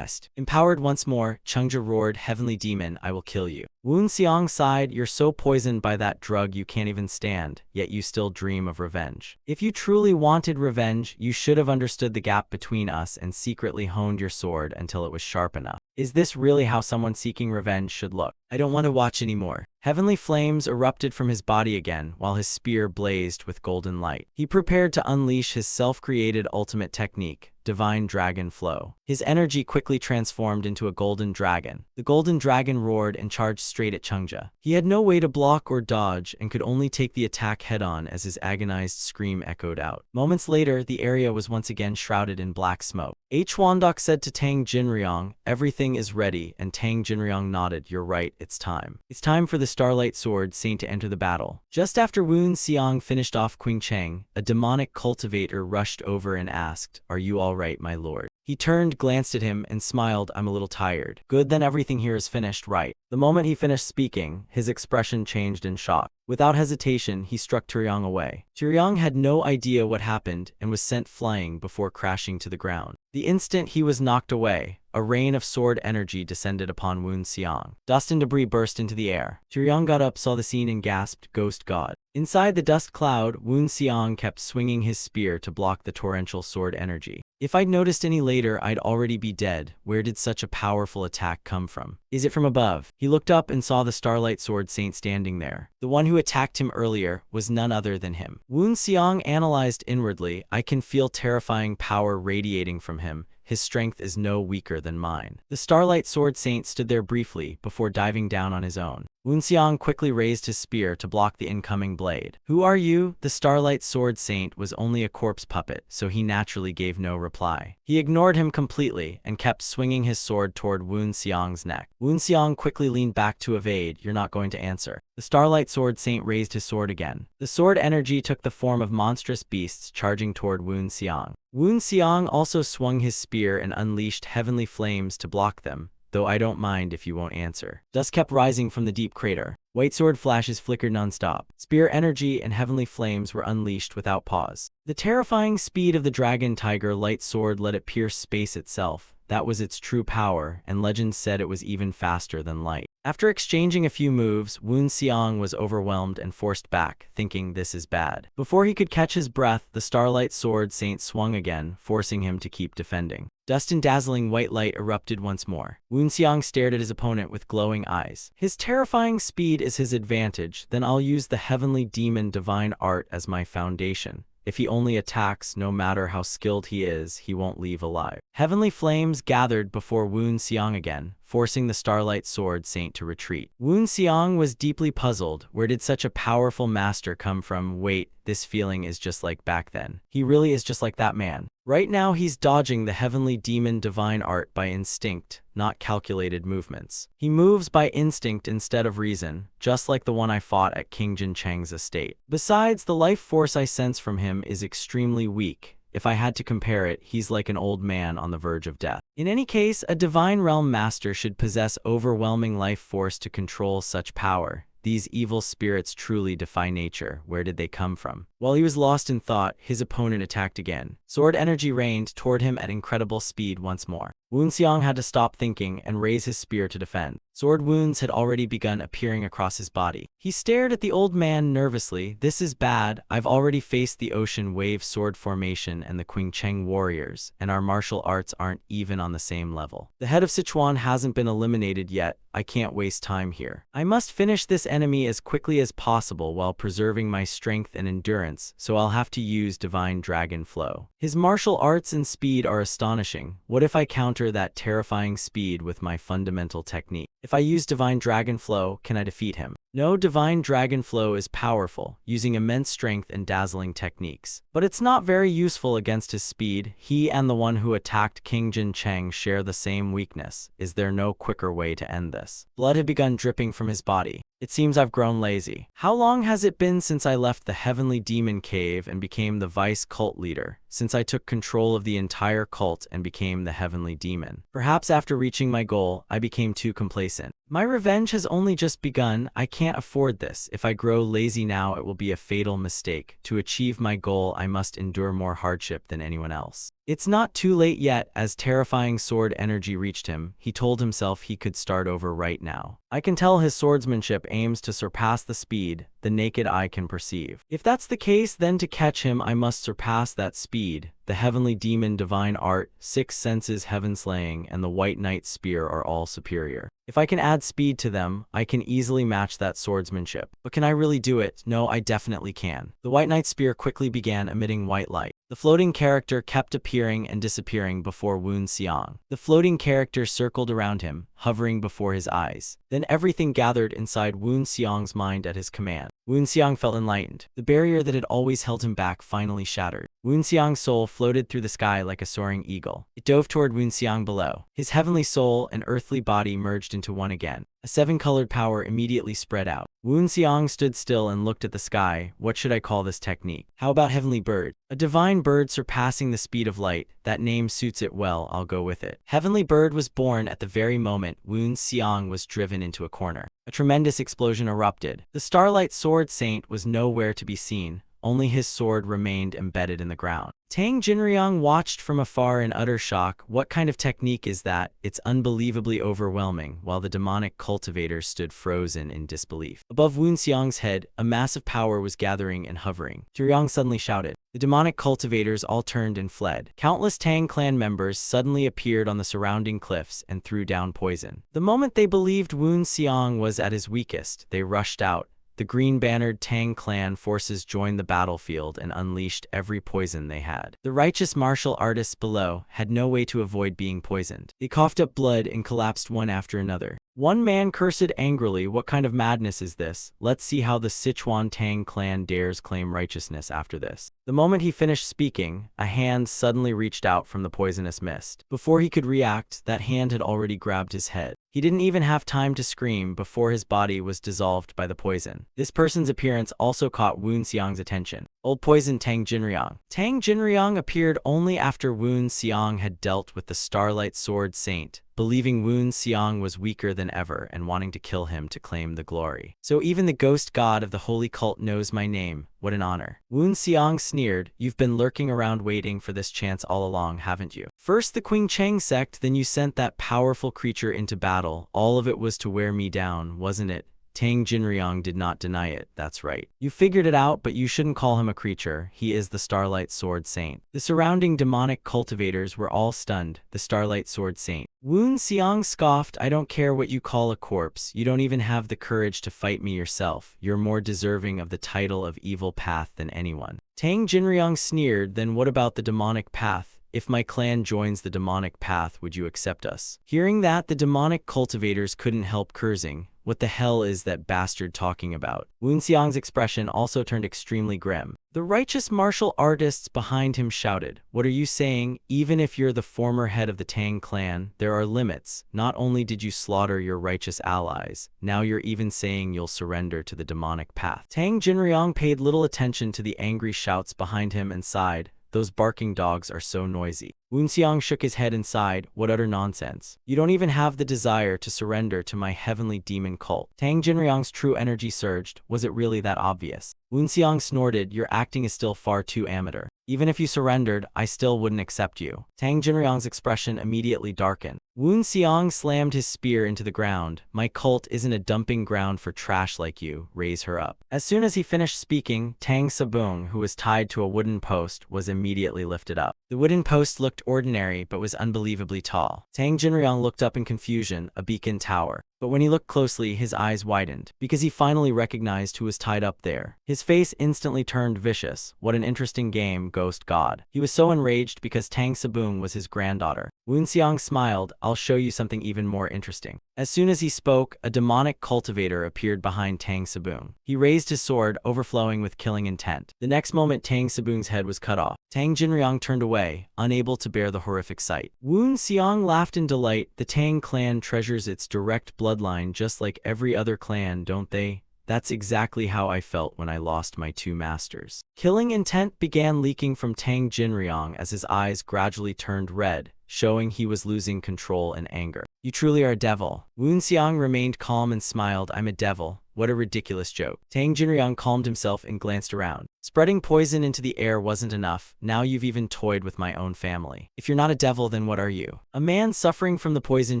Empowered once more, Changja roared, "Heavenly demon, I will kill you." Woon Xiang sighed, "You're so poisoned by that drug you can't even stand, yet you still dream of revenge. If you truly wanted revenge, you should have understood the gap between us and secretly honed your sword until it was sharp enough. Is this really how someone seeking revenge should look? I don't want to watch anymore." Heavenly flames erupted from his body again, while his spear blazed with golden light. He prepared to unleash his self-created ultimate technique, Divine Dragon Flow. His energy quickly transformed into a golden dragon. The golden dragon roared and charged straight at Changja. He had no way to block or dodge and could only take the attack head-on as his agonized scream echoed out. Moments later, the area was once again shrouded in black smoke. Huandok said to Tang Jinryong, "Everything is ready," and Tang Jinryong nodded, "You're right, it's time. It's time for the Starlight Sword Saint to enter the battle." Just after Woon Xiang finished off Qing Cheng, a demonic cultivator rushed over and asked, "Are you all right, my lord?" He turned, glanced at him, and smiled, "I'm a little tired." "Good, then everything here is finished, right?" The moment he finished speaking, his expression changed in shock. Without hesitation, he struck Turyong away. Turyong had no idea what happened and was sent flying before crashing to the ground. The instant he was knocked away, a rain of sword energy descended upon Woon Xiang. Dust and debris burst into the air. Turyong got up, saw the scene, and gasped, "Ghost God." Inside the dust cloud, Woon Xiang kept swinging his spear to block the torrential sword energy. "If I'd noticed any later, I'd already be dead. Where did such a powerful attack come from? Is it from above?" He looked up and saw the Starlight Sword Saint standing there. The one who attacked him earlier was none other than him. Woon Xiang analyzed inwardly, "I can feel terrifying power radiating from him. His strength is no weaker than mine." The Starlight Sword Saint stood there briefly before diving down on his own. Woon Xiang quickly raised his spear to block the incoming blade. "Who are you?" The Starlight Sword Saint was only a corpse puppet, so he naturally gave no reply. He ignored him completely and kept swinging his sword toward Woon Xiang's neck. Woon Xiang quickly leaned back to evade. "You're not going to answer." The Starlight Sword Saint raised his sword again. The sword energy took the form of monstrous beasts charging toward Woon Xiang. Woon Xiang also swung his spear and unleashed heavenly flames to block them, though I don't mind if you won't answer. Dust kept rising from the deep crater. White sword flashes flickered nonstop. Spear energy and heavenly flames were unleashed without pause. The terrifying speed of the dragon tiger light sword let it pierce space itself. That was its true power, and legends said it was even faster than light. After exchanging a few moves, Woon Xiang was overwhelmed and forced back, thinking this is bad. Before he could catch his breath, the Starlight Sword Saint swung again, forcing him to keep defending. Dust and dazzling white light erupted once more. Woon Xiang stared at his opponent with glowing eyes. "His terrifying speed is his advantage, then I'll use the heavenly demon divine art as my foundation. If he only attacks, no matter how skilled he is, he won't leave alive." Heavenly flames gathered before Woon Xiang again, forcing the Starlight Sword Saint to retreat. Woon Xiang was deeply puzzled. Where did such a powerful master come from? Wait, this feeling is just like back then. He really is just like that man. Right now he's dodging the heavenly demon divine art by instinct, not calculated movements. He moves by instinct instead of reason, just like the one I fought at King Jin Cheng's estate. Besides, the life force I sense from him is extremely weak. If I had to compare it, he's like an old man on the verge of death. In any case, a divine realm master should possess overwhelming life force to control such power. These evil spirits truly defy nature. Where did they come from? While he was lost in thought, his opponent attacked again. Sword energy rained toward him at incredible speed once more. Woon Xiang had to stop thinking and raise his spear to defend. Sword wounds had already begun appearing across his body. He stared at the old man nervously. "This is bad. I've already faced the ocean wave sword formation and the Qing Cheng warriors, and our martial arts aren't even on the same level. The head of Sichuan hasn't been eliminated yet. I can't waste time here. I must finish this enemy as quickly as possible while preserving my strength and endurance, so I'll have to use Divine Dragon Flow. His martial arts and speed are astonishing. What if I counter that terrifying speed with my fundamental technique? If I use Divine Dragon Flow, can I defeat him?" No, divine dragon flow is powerful, using immense strength and dazzling techniques. But it's not very useful against his speed. He and the one who attacked King Jin Cheng share the same weakness. Is there no quicker way to end this? Blood had begun dripping from his body. It seems I've grown lazy. How long has it been since I left the Heavenly Demon Cave and became the vice cult leader? Since I took control of the entire cult and became the Heavenly Demon. Perhaps after reaching my goal, I became too complacent. My revenge has only just begun. I can't afford this. If I grow lazy now, it will be a fatal mistake. To achieve my goal, I must endure more hardship than anyone else. It's not too late yet. As terrifying sword energy reached him, he told himself he could start over right now. I can tell his swordsmanship aims to surpass the speed the naked eye can perceive. If that's the case, then to catch him, I must surpass that speed. The heavenly demon, divine art, six senses, heaven slaying, and the white knight spear are all superior. If I can add speed to them, I can easily match that swordsmanship. But can I really do it? No, I definitely can. The white knight spear quickly began emitting white light. The floating character kept appearing and disappearing before Woon Xiang. The floating character circled around him, hovering before his eyes. Then everything gathered inside Woon Xiang's mind at his command. Woon Xiang felt enlightened. The barrier that had always held him back finally shattered. Woon Xiang's soul floated through the sky like a soaring eagle. It dove toward Woon Xiang below. His heavenly soul and earthly body merged into one again. A seven-colored power immediately spread out. Woon Xiang stood still and looked at the sky. What should I call this technique? How about heavenly bird? A divine bird surpassing the speed of light. That name suits it well, I'll go with it. Heavenly bird was born at the very moment Woon Xiang was driven into a corner. A tremendous explosion erupted. The Starlight Sword Saint was nowhere to be seen. Only his sword remained embedded in the ground. Tang Jinriang watched from afar in utter shock. What kind of technique is that? It's unbelievably overwhelming, while the demonic cultivators stood frozen in disbelief. Above Woon Xiang's head, a massive power was gathering and hovering. Jinriang suddenly shouted. The demonic cultivators all turned and fled. Countless Tang clan members suddenly appeared on the surrounding cliffs and threw down poison. The moment they believed Woon Xiang was at his weakest, they rushed out. The green-bannered Tang clan forces joined the battlefield and unleashed every poison they had. The righteous martial artists below had no way to avoid being poisoned. They coughed up blood and collapsed one after another. One man cursed angrily, what kind of madness is this? Let's see how the Sichuan Tang clan dares claim righteousness after this. The moment he finished speaking, a hand suddenly reached out from the poisonous mist. Before he could react, that hand had already grabbed his head. He didn't even have time to scream before his body was dissolved by the poison. This person's appearance also caught Woon Xiang's attention. Old poison Tang Jinriang. Tang Jinriang appeared only after Woon Xiang had dealt with the Starlight Sword Saint, believing Woon Xiang was weaker than ever and wanting to kill him to claim the glory. So even the ghost god of the holy cult knows my name. What an honor. Woon Xiang sneered. You've been lurking around waiting for this chance all along, haven't you? First the Qing Cheng sect, then you sent that powerful creature into battle. All of it was to wear me down, wasn't it? Tang Jinriang did not deny it. That's right. You figured it out, but you shouldn't call him a creature. He is the Starlight Sword Saint. The surrounding demonic cultivators were all stunned. The Starlight Sword Saint. Woon Xiang scoffed. I don't care what you call a corpse. You don't even have the courage to fight me yourself. You're more deserving of the title of Evil Path than anyone. Tang Jinriang sneered. Then what about the demonic path? If my clan joins the demonic path, would you accept us? Hearing that, the demonic cultivators couldn't help cursing. What the hell is that bastard talking about? Woon Xiang's expression also turned extremely grim. The righteous martial artists behind him shouted, what are you saying? Even if you're the former head of the Tang clan, there are limits. Not only did you slaughter your righteous allies, now you're even saying you'll surrender to the demonic path. Tang Jinriang paid little attention to the angry shouts behind him and sighed. Those barking dogs are so noisy. Woon Xiang shook his head and sighed. What utter nonsense. You don't even have the desire to surrender to my heavenly demon cult. Tang Jinriang's true energy surged. Was it really that obvious? Woon Xiang snorted. Your acting is still far too amateur. Even if you surrendered, I still wouldn't accept you. Tang Jinriang's expression immediately darkened. Woon Xiang slammed his spear into the ground. My cult isn't a dumping ground for trash like you. Raise her up. As soon as he finished speaking, Tang Sabung, who was tied to a wooden post, was immediately lifted up. The wooden post looked ordinary but was unbelievably tall. Tang Jinriang looked up in confusion, a beacon tower. But when he looked closely, his eyes widened, because he finally recognized who was tied up there. His face instantly turned vicious. What an interesting game, ghost god. He was so enraged because Tang Sabung was his granddaughter. Woon Xiang smiled. I'll show you something even more interesting. As soon as he spoke, a demonic cultivator appeared behind Tang Sabung. He raised his sword, overflowing with killing intent. The next moment, Tang Sabung's head was cut off. Tang Jinryong turned away, unable to bear the horrific sight. Woon Seong laughed in delight. The Tang clan treasures its direct bloodline just like every other clan, don't they? That's exactly how I felt when I lost my two masters. Killing intent began leaking from Tang Jinryong as his eyes gradually turned red, showing he was losing control and anger. You truly are a devil. Woon Seong remained calm and smiled. I'm a devil. What a ridiculous joke. Tang Jinryong calmed himself and glanced around. Spreading poison into the air wasn't enough. Now you've even toyed with my own family. If you're not a devil, then what are you? A man suffering from the poison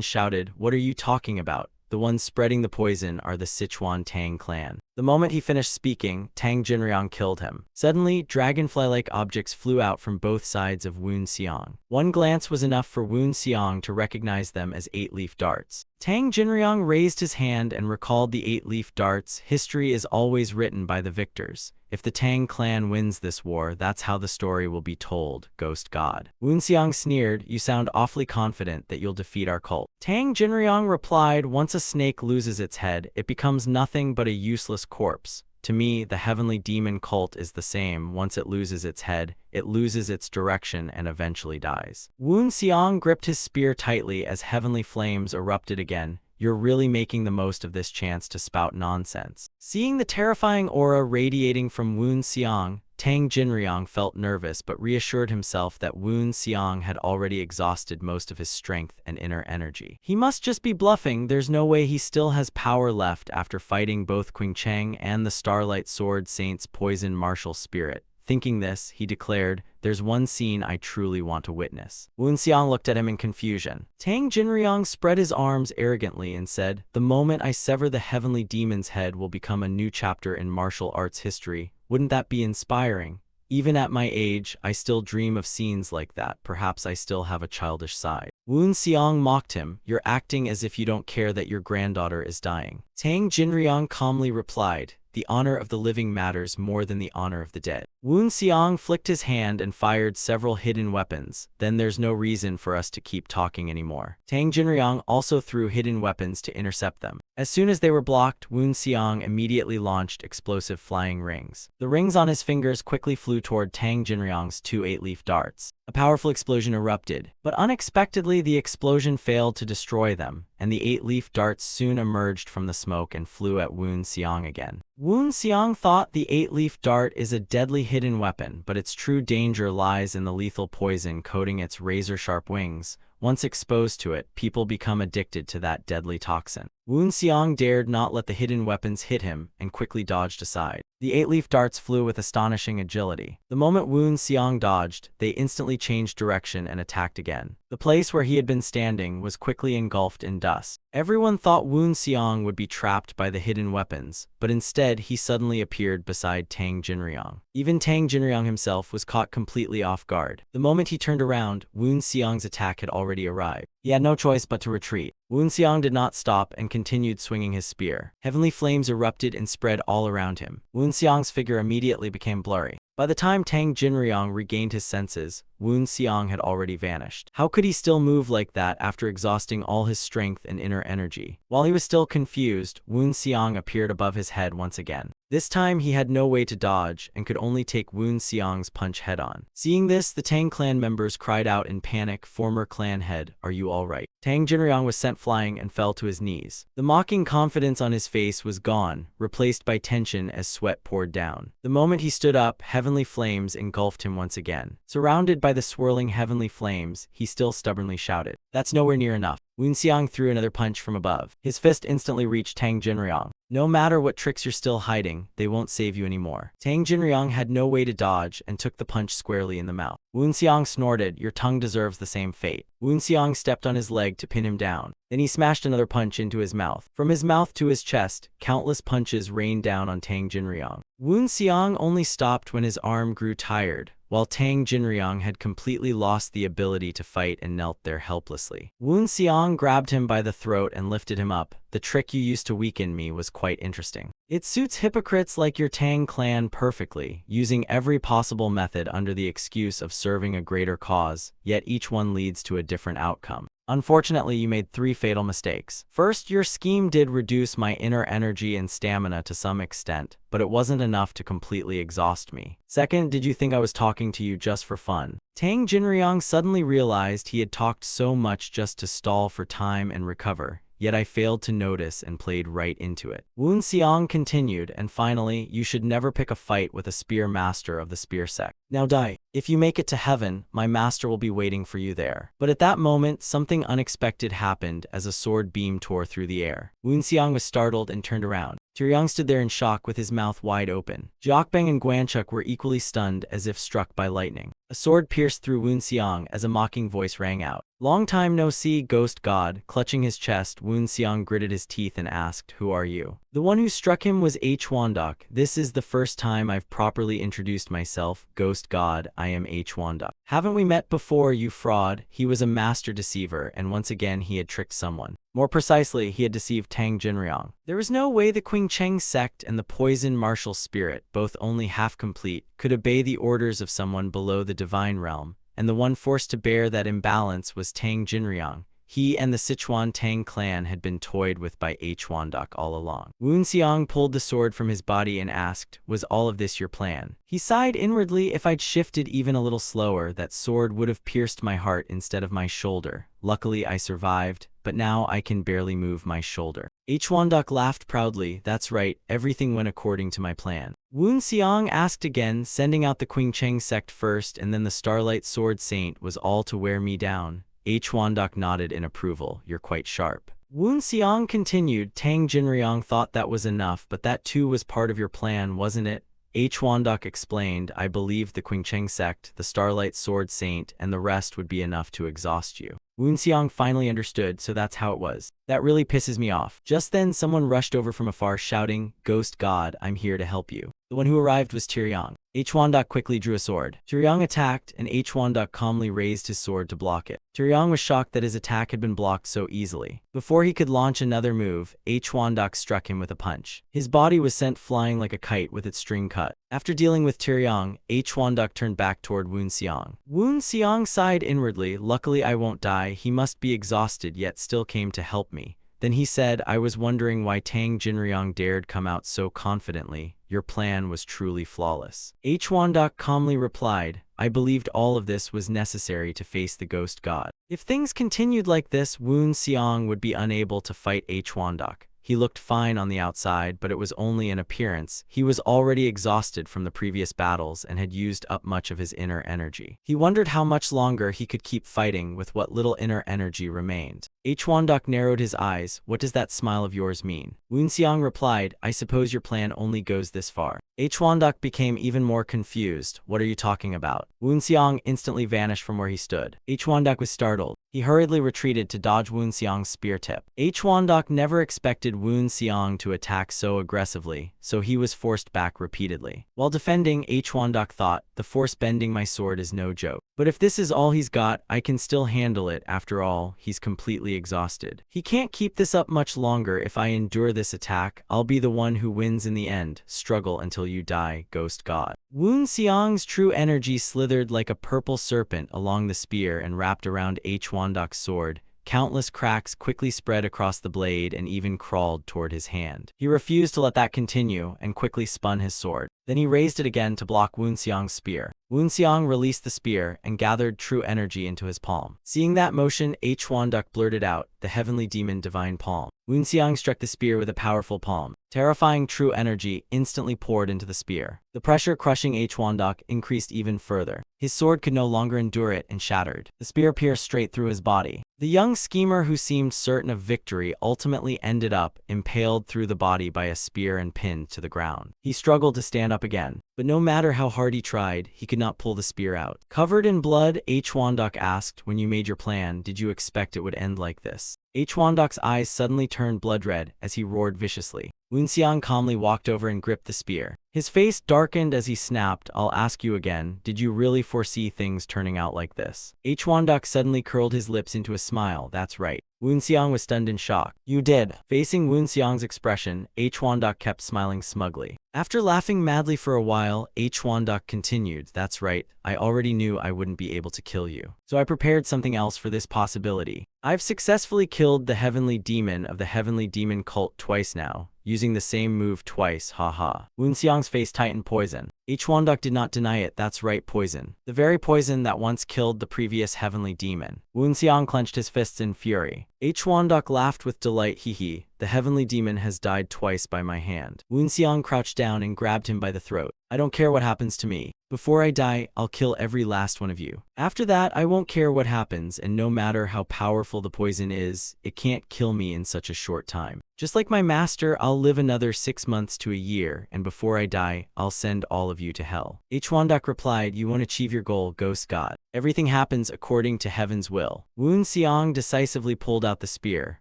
shouted, What are you talking about? The ones spreading the poison are the Sichuan Tang clan. The moment he finished speaking, Tang Jinryong killed him. Suddenly, dragonfly-like objects flew out from both sides of Woon Seong. One glance was enough for Woon Seong to recognize them as 8-leaf darts. Tang Jinryong raised his hand and recalled the 8-leaf darts. History is always written by the victors. If the Tang clan wins this war, that's how the story will be told, Ghost God. Woon Seong sneered, You sound awfully confident that you'll defeat our cult. Tang Jinryong replied, Once a snake loses its head, it becomes nothing but a useless corpse. To me, the heavenly demon cult is the same. Once it loses its head, it loses its direction and eventually dies. Woon Seong gripped his spear tightly as heavenly flames erupted again. You're really making the most of this chance to spout nonsense. Seeing the terrifying aura radiating from Woon Seong, Tang Jinryong felt nervous but reassured himself that Woon Seong had already exhausted most of his strength and inner energy. He must just be bluffing. There's no way he still has power left after fighting both Qing Cheng and the Starlight Sword Saint's poison martial spirit. Thinking this, he declared, There's one scene I truly want to witness. Woon Seong looked at him in confusion. Tang Jinryong spread his arms arrogantly and said, The moment I sever the heavenly demon's head will become a new chapter in martial arts history. Wouldn't that be inspiring? Even at my age, I still dream of scenes like that. Perhaps I still have a childish side. Woon Seong mocked him, You're acting as if you don't care that your granddaughter is dying. Tang Jinryong calmly replied, The honor of the living matters more than the honor of the dead. Woon Seong flicked his hand and fired several hidden weapons. Then there's no reason for us to keep talking anymore. Tang Jinryong also threw hidden weapons to intercept them. As soon as they were blocked, Woon Seong immediately launched explosive flying rings. The rings on his fingers quickly flew toward Tang Jinryong's two 8-leaf darts. A powerful explosion erupted, but unexpectedly the explosion failed to destroy them, and the 8-leaf darts soon emerged from the smoke and flew at Woon Seong again. Woon Seong thought the 8-leaf dart is a deadly hidden weapon, but its true danger lies in the lethal poison coating its razor-sharp wings. Once exposed to it, people become addicted to that deadly toxin. Woon Seong dared not let the hidden weapons hit him and quickly dodged aside. The 8-leaf darts flew with astonishing agility. The moment Woon Seong dodged, they instantly changed direction and attacked again. The place where he had been standing was quickly engulfed in dust. Everyone thought Woon Seong would be trapped by the hidden weapons, but instead he suddenly appeared beside Tang Jinryong. Even Tang Jinryong himself was caught completely off guard. The moment he turned around, Woon Seong's attack had already arrived. He had no choice but to retreat. Woon Seong did not stop and continued swinging his spear. Heavenly flames erupted and spread all around him. Woon Seong's figure immediately became blurry. By the time Tang Jinryong regained his senses, Woon Seong had already vanished. How could he still move like that after exhausting all his strength and inner energy? While he was still confused, Woon Seong appeared above his head once again. This time he had no way to dodge and could only take Woon Seong's punch head-on. Seeing this, the Tang clan members cried out in panic, Former clan head, are you alright? Tang Jinryong was sent flying and fell to his knees. The mocking confidence on his face was gone, replaced by tension as sweat poured down. The moment he stood up, heavenly flames engulfed him once again. Surrounded by the swirling heavenly flames, he still stubbornly shouted, That's nowhere near enough. Woon Seong threw another punch from above. His fist instantly reached Tang Jinryong. No matter what tricks you're still hiding, they won't save you anymore. Tang Jinryong had no way to dodge and took the punch squarely in the mouth. Woon Seong snorted, Your tongue deserves the same fate. Woon Seong stepped on his leg to pin him down. Then he smashed another punch into his mouth. From his mouth to his chest, countless punches rained down on Tang Jinryong. Woon Seong only stopped when his arm grew tired, while Tang Jinryong had completely lost the ability to fight and knelt there helplessly. Woon Seong grabbed him by the throat and lifted him up. The trick you used to weaken me was quite interesting. It suits hypocrites like your Tang clan perfectly, using every possible method under the excuse of serving a greater cause, yet each one leads to a different outcome. Unfortunately, you made 3 fatal mistakes. First, your scheme did reduce my inner energy and stamina to some extent, but it wasn't enough to completely exhaust me. Second, did you think I was talking to you just for fun? Tang Jinryong suddenly realized he had talked so much just to stall for time and recover. Yet I failed to notice and played right into it. Woon Xiang continued, and finally, you should never pick a fight with a spear master of the spear sect. Now die. If you make it to heaven, my master will be waiting for you there. But at that moment, something unexpected happened as a sword beam tore through the air. Woon Xiang was startled and turned around. Tyryong stood there in shock with his mouth wide open. Jiokbang and Guanchuk were equally stunned as if struck by lightning. A sword pierced through Woon Xiang as a mocking voice rang out. Long time no see, ghost god. Clutching his chest, Woon Xiang gritted his teeth and asked, who are you? The one who struck him was H. Wondok. This is the first time I've properly introduced myself. Ghost god, I am H. Wondok. Haven't we met before, you fraud? He was a master deceiver, and once again he had tricked someone. More precisely, he had deceived Tang Jinryong. There was no way the Qingcheng sect and the poison martial spirit, both only half complete, could obey the orders of someone below the divine realm, and the one forced to bear that imbalance was Tang Jinryong. He and the Sichuan Tang clan had been toyed with by H. Wondok all along. Woon Xiang pulled the sword from his body and asked, was all of this your plan? He sighed inwardly. If I'd shifted even a little slower, that sword would have pierced my heart instead of my shoulder. Luckily, I survived, but now I can barely move my shoulder. H. Wondok laughed proudly. That's right, everything went according to my plan. Woon Xiang asked again, sending out the Qingcheng sect first and then the Starlight Sword Saint was all to wear me down. H. Wondok nodded in approval. You're quite sharp. Woon Xiang continued. Tang Jinryong thought that was enough, but that too was part of your plan, wasn't it? H. Wondok explained, I believed the Qingcheng sect, the Starlight Sword Saint, and the rest would be enough to exhaust you. Woon Xiang finally understood, so that's how it was. That really pisses me off. Just then, someone rushed over from afar shouting, Ghost God, I'm here to help you. The one who arrived was Tyryong. H. Wondok quickly drew a sword. Tyryong attacked, and H. Wondok calmly raised his sword to block it. Tyryong was shocked that his attack had been blocked so easily. Before he could launch another move, H. Wondok struck him with a punch. His body was sent flying like a kite with its string cut. After dealing with Tyryong, H. Wondok turned back toward Woon Xiang. Woon Xiang sighed inwardly. Luckily I won't die. He must be exhausted yet still came to help me. Then he said, I was wondering why Tang Jinryong dared come out so confidently. Your plan was truly flawless. H. Wondok calmly replied, I believed all of this was necessary to face the ghost god. If things continued like this, Woon Xiang would be unable to fight H. Wondok. He looked fine on the outside, but it was only an appearance. He was already exhausted from the previous battles and had used up much of his inner energy. He wondered how much longer he could keep fighting with what little inner energy remained. H. Wondok narrowed his eyes. What does that smile of yours mean? Woon Xiang replied, I suppose your plan only goes this far. H. Wondok became even more confused. What are you talking about? Woon Xiang instantly vanished from where he stood. H. Wondok was startled. He hurriedly retreated to dodge Woon Xiang's spear tip. H. Wondok never expected Woon Xiang to attack so aggressively, so he was forced back repeatedly. While defending, H. Wondok thought, the force bending my sword is no joke. But if this is all he's got, I can still handle it. After all, he's completely exhausted. He can't keep this up much longer. If I endure this attack, I'll be the one who wins in the end. Struggle until you die, ghost god. Woon Xiang's true energy slithered like a purple serpent along the spear and wrapped around H. Wondok's sword. Countless cracks quickly spread across the blade and even crawled toward his hand. He refused to let that continue and quickly spun his sword. Then he raised it again to block Woon Xiang's spear. Woon Xiang released the spear and gathered true energy into his palm. Seeing that motion, H. Wondok blurted out, the heavenly demon divine palm. Woon Xiang struck the spear with a powerful palm. Terrifying true energy instantly poured into the spear. The pressure crushing H. Wondok increased even further. His sword could no longer endure it and shattered. The spear pierced straight through his body. The young schemer who seemed certain of victory ultimately ended up impaled through the body by a spear and pinned to the ground. He struggled to stand up again, but no matter how hard he tried, he could not pull the spear out. Covered in blood, H. Wondok asked, when you made your plan, did you expect it would end like this? H. Wondok's eyes suddenly turned blood red as he roared viciously. Woon Xiang calmly walked over and gripped the spear. His face darkened as he snapped, I'll ask you again, did you really foresee things turning out like this? H. Wondok suddenly curled his lips into a smile, that's right. Woon Xiang was stunned in shock. You did. Facing Woon Xiang's expression, H. Wondok kept smiling smugly. After laughing madly for a while, Hwanduk continued, "That's right, I already knew I wouldn't be able to kill you. So I prepared something else for this possibility. I've successfully killed the heavenly demon of the heavenly demon cult twice now, using the same move twice, haha." Woonseong's face tightened. Poison. Hwanduk did not deny it. "That's right, poison. The very poison that once killed the previous heavenly demon." Woonseong clenched his fists in fury. Hwanduk laughed with delight. "Hee. The heavenly demon has died twice by my hand." Woonseong crouched down and grabbed him by the throat. "I don't care what happens to me. Before I die, I'll kill every last one of you. After that, I won't care what happens, and no matter how powerful the poison is, it can't kill me in such a short time. Just like my master, I'll live another 6 months to a year, and before I die, I'll send all of you to hell." Hwanduk replied, "You won't achieve your goal, ghost god. Everything happens according to heaven's will." Woonseong decisively pulled out the spear,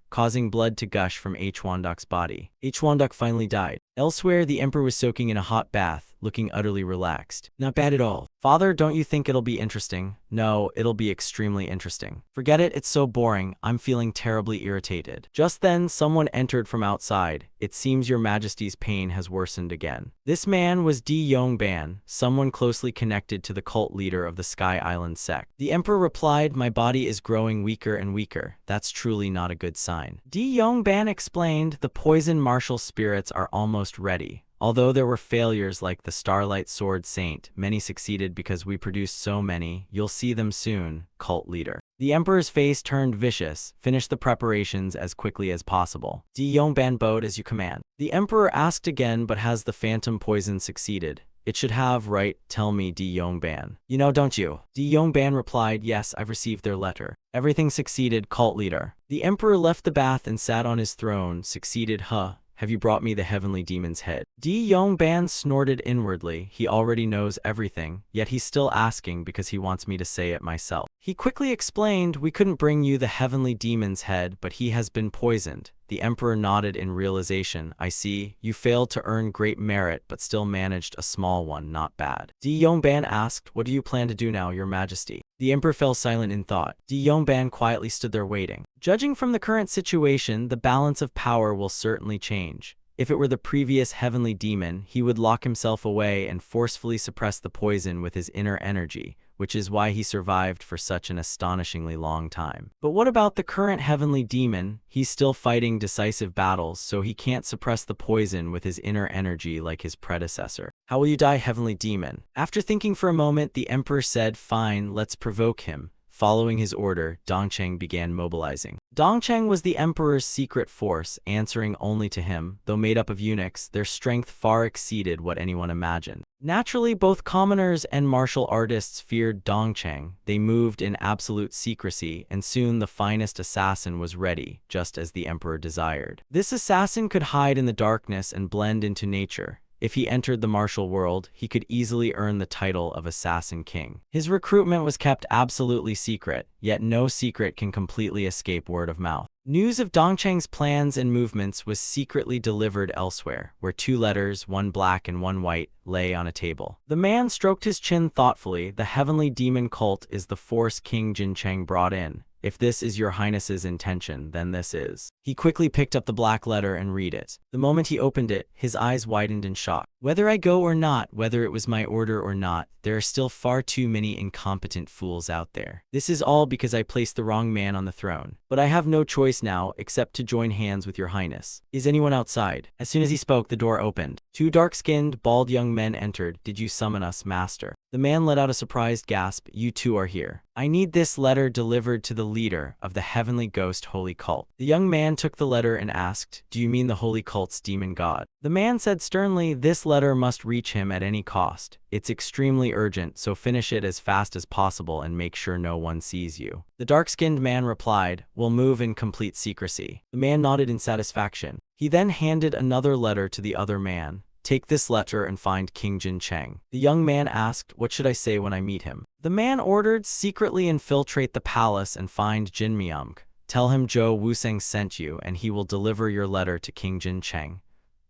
causing blood to gush from Hwanduk's body. Hwanduk finally died. Elsewhere, the emperor was soaking in a hot bath, looking utterly relaxed. "Not bad at all. Father, don't you think it'll be interesting?" "No, it'll be extremely interesting." "Forget it, it's so boring. I'm feeling terribly irritated." Just then, someone entered from outside. "It seems your majesty's pain has worsened again." This man was Di Yongban, someone closely connected to the cult leader of the Sky Island sect. The emperor replied, "My body is growing weaker and weaker. That's truly not a good sign." Di Yongban explained, "The poison martial spirits are almost ready. Although there were failures like the Starlight Sword Saint, many succeeded because we produced so many. You'll see them soon, cult leader." The emperor's face turned vicious. "Finish the preparations as quickly as possible." Di Yongban bowed. "As you command." The emperor asked again, "But has the phantom poison succeeded?" "It should have, right? Tell me, Di Yongban. You know, don't you?" Di Yongban replied, "Yes, I've received their letter. Everything succeeded, cult leader." The emperor left the bath and sat on his throne. "Succeeded, huh? Have you brought me the heavenly demon's head?" Di Yongban snorted inwardly. He already knows everything, yet he's still asking because he wants me to say it myself. He quickly explained, "We couldn't bring you the heavenly demon's head, but he has been poisoned." The emperor nodded in realization. "I see. You failed to earn great merit, but still managed a small one. Not bad." Di Yongban asked, "What do you plan to do now, your majesty?" The emperor fell silent in thought. Di Yongban quietly stood there waiting. Judging from the current situation, the balance of power will certainly change. If it were the previous heavenly demon, he would lock himself away and forcefully suppress the poison with his inner energy, which is why he survived for such an astonishingly long time. But what about the current heavenly demon? He's still fighting decisive battles, so he can't suppress the poison with his inner energy like his predecessor. "How will you die, heavenly demon?" After thinking for a moment, the emperor said, "Fine, let's provoke him." Following his order, Dongcheng began mobilizing. Dongcheng was the emperor's secret force, answering only to him. Though made up of eunuchs, their strength far exceeded what anyone imagined. Naturally, both commoners and martial artists feared Dongcheng. They moved in absolute secrecy, and soon the finest assassin was ready, just as the emperor desired. This assassin could hide in the darkness and blend into nature. If he entered the martial world, he could easily earn the title of Assassin King. His recruitment was kept absolutely secret, yet no secret can completely escape word of mouth. News of Dongcheng's plans and movements was secretly delivered elsewhere, where 2 letters, one black and one white, lay on a table. The man stroked his chin thoughtfully. "The heavenly demon cult is the force King Jincheng brought in. If this is your highness's intention, then this is." He quickly picked up the black letter and read it. The moment he opened it, his eyes widened in shock. "Whether I go or not, whether it was my order or not, there are still far too many incompetent fools out there. This is all because I placed the wrong man on the throne. But I have no choice now except to join hands with your highness. Is anyone outside?" As soon as he spoke, the door opened. 2 dark-skinned, bald young men entered. "Did you summon us, master?" The man let out a surprised gasp. "You 2 are here. I need this letter delivered to the leader of the heavenly ghost holy cult." The young man took the letter and asked, "Do you mean the holy cult's demon god?" The man said sternly, "This letter must reach him at any cost. It's extremely urgent, so finish it as fast as possible and make sure no one sees you." The dark-skinned man replied, "We'll move in complete secrecy." The man nodded in satisfaction. He then handed another letter to the other man. "Take this letter and find King Jincheng." The young man asked, "What should I say when I meet him?" The man ordered, "Secretly infiltrate the palace and find Jin Myung. Tell him Zhou Wuseng sent you, and he will deliver your letter to King Jincheng."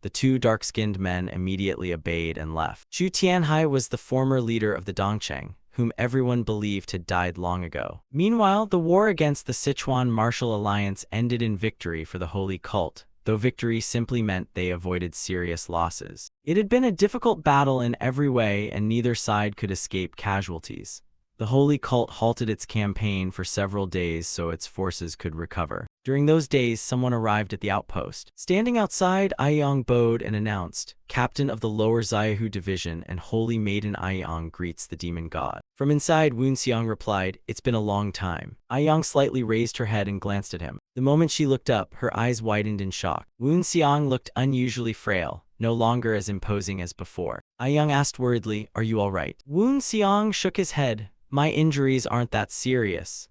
The 2 dark-skinned men immediately obeyed and left. Chu Tianhai was the former leader of the Dongcheng, whom everyone believed had died long ago. Meanwhile, the war against the Sichuan Martial Alliance ended in victory for the holy cult. though victory simply meant they avoided serious losses. It had been a difficult battle in every way, and neither side could escape casualties. The holy cult halted its campaign for several days so its forces could recover. During those days, someone arrived at the outpost. Standing outside, Aiyang bowed and announced, "Captain of the Lower Xiaohu Division and Holy Maiden Aiyang greets the demon god." From inside, Woon Xiang replied, "It's been a long time." Aiyang slightly raised her head and glanced at him. The moment she looked up, her eyes widened in shock. Woon Xiang looked unusually frail, no longer as imposing as before. Aiyang asked worriedly, "Are you all right?" Woon Xiang shook his head. "My injuries aren't that serious."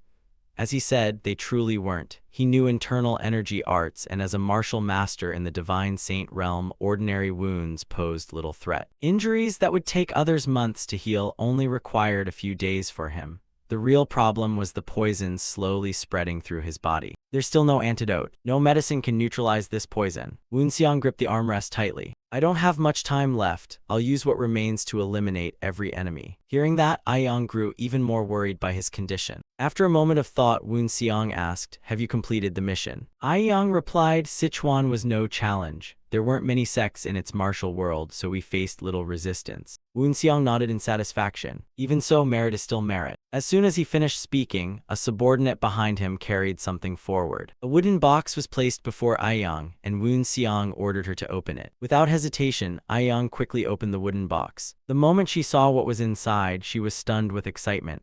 As he said, they truly weren't. He knew internal energy arts, and as a martial master in the divine saint realm, ordinary wounds posed little threat. Injuries that would take others months to heal only required a few days for him. The real problem was the poison slowly spreading through his body. There's still no antidote. No medicine can neutralize this poison. Woon Xiang gripped the armrest tightly. "I don't have much time left. I'll use what remains to eliminate every enemy." Hearing that, Aiyang grew even more worried by his condition. After a moment of thought, Woon Xiang asked, "Have you completed the mission?" Aiyang replied, "Sichuan was no challenge. There weren't many sects in its martial world, so we faced little resistance." Woon Xiang nodded in satisfaction. Even so, merit is still merit. As soon as he finished speaking, a subordinate behind him carried something forward. A wooden box was placed before Aiyang, and Woon Xiang ordered her to open it. Without hesitation, Aiyang quickly opened the wooden box. The moment she saw what was inside, she was stunned with excitement.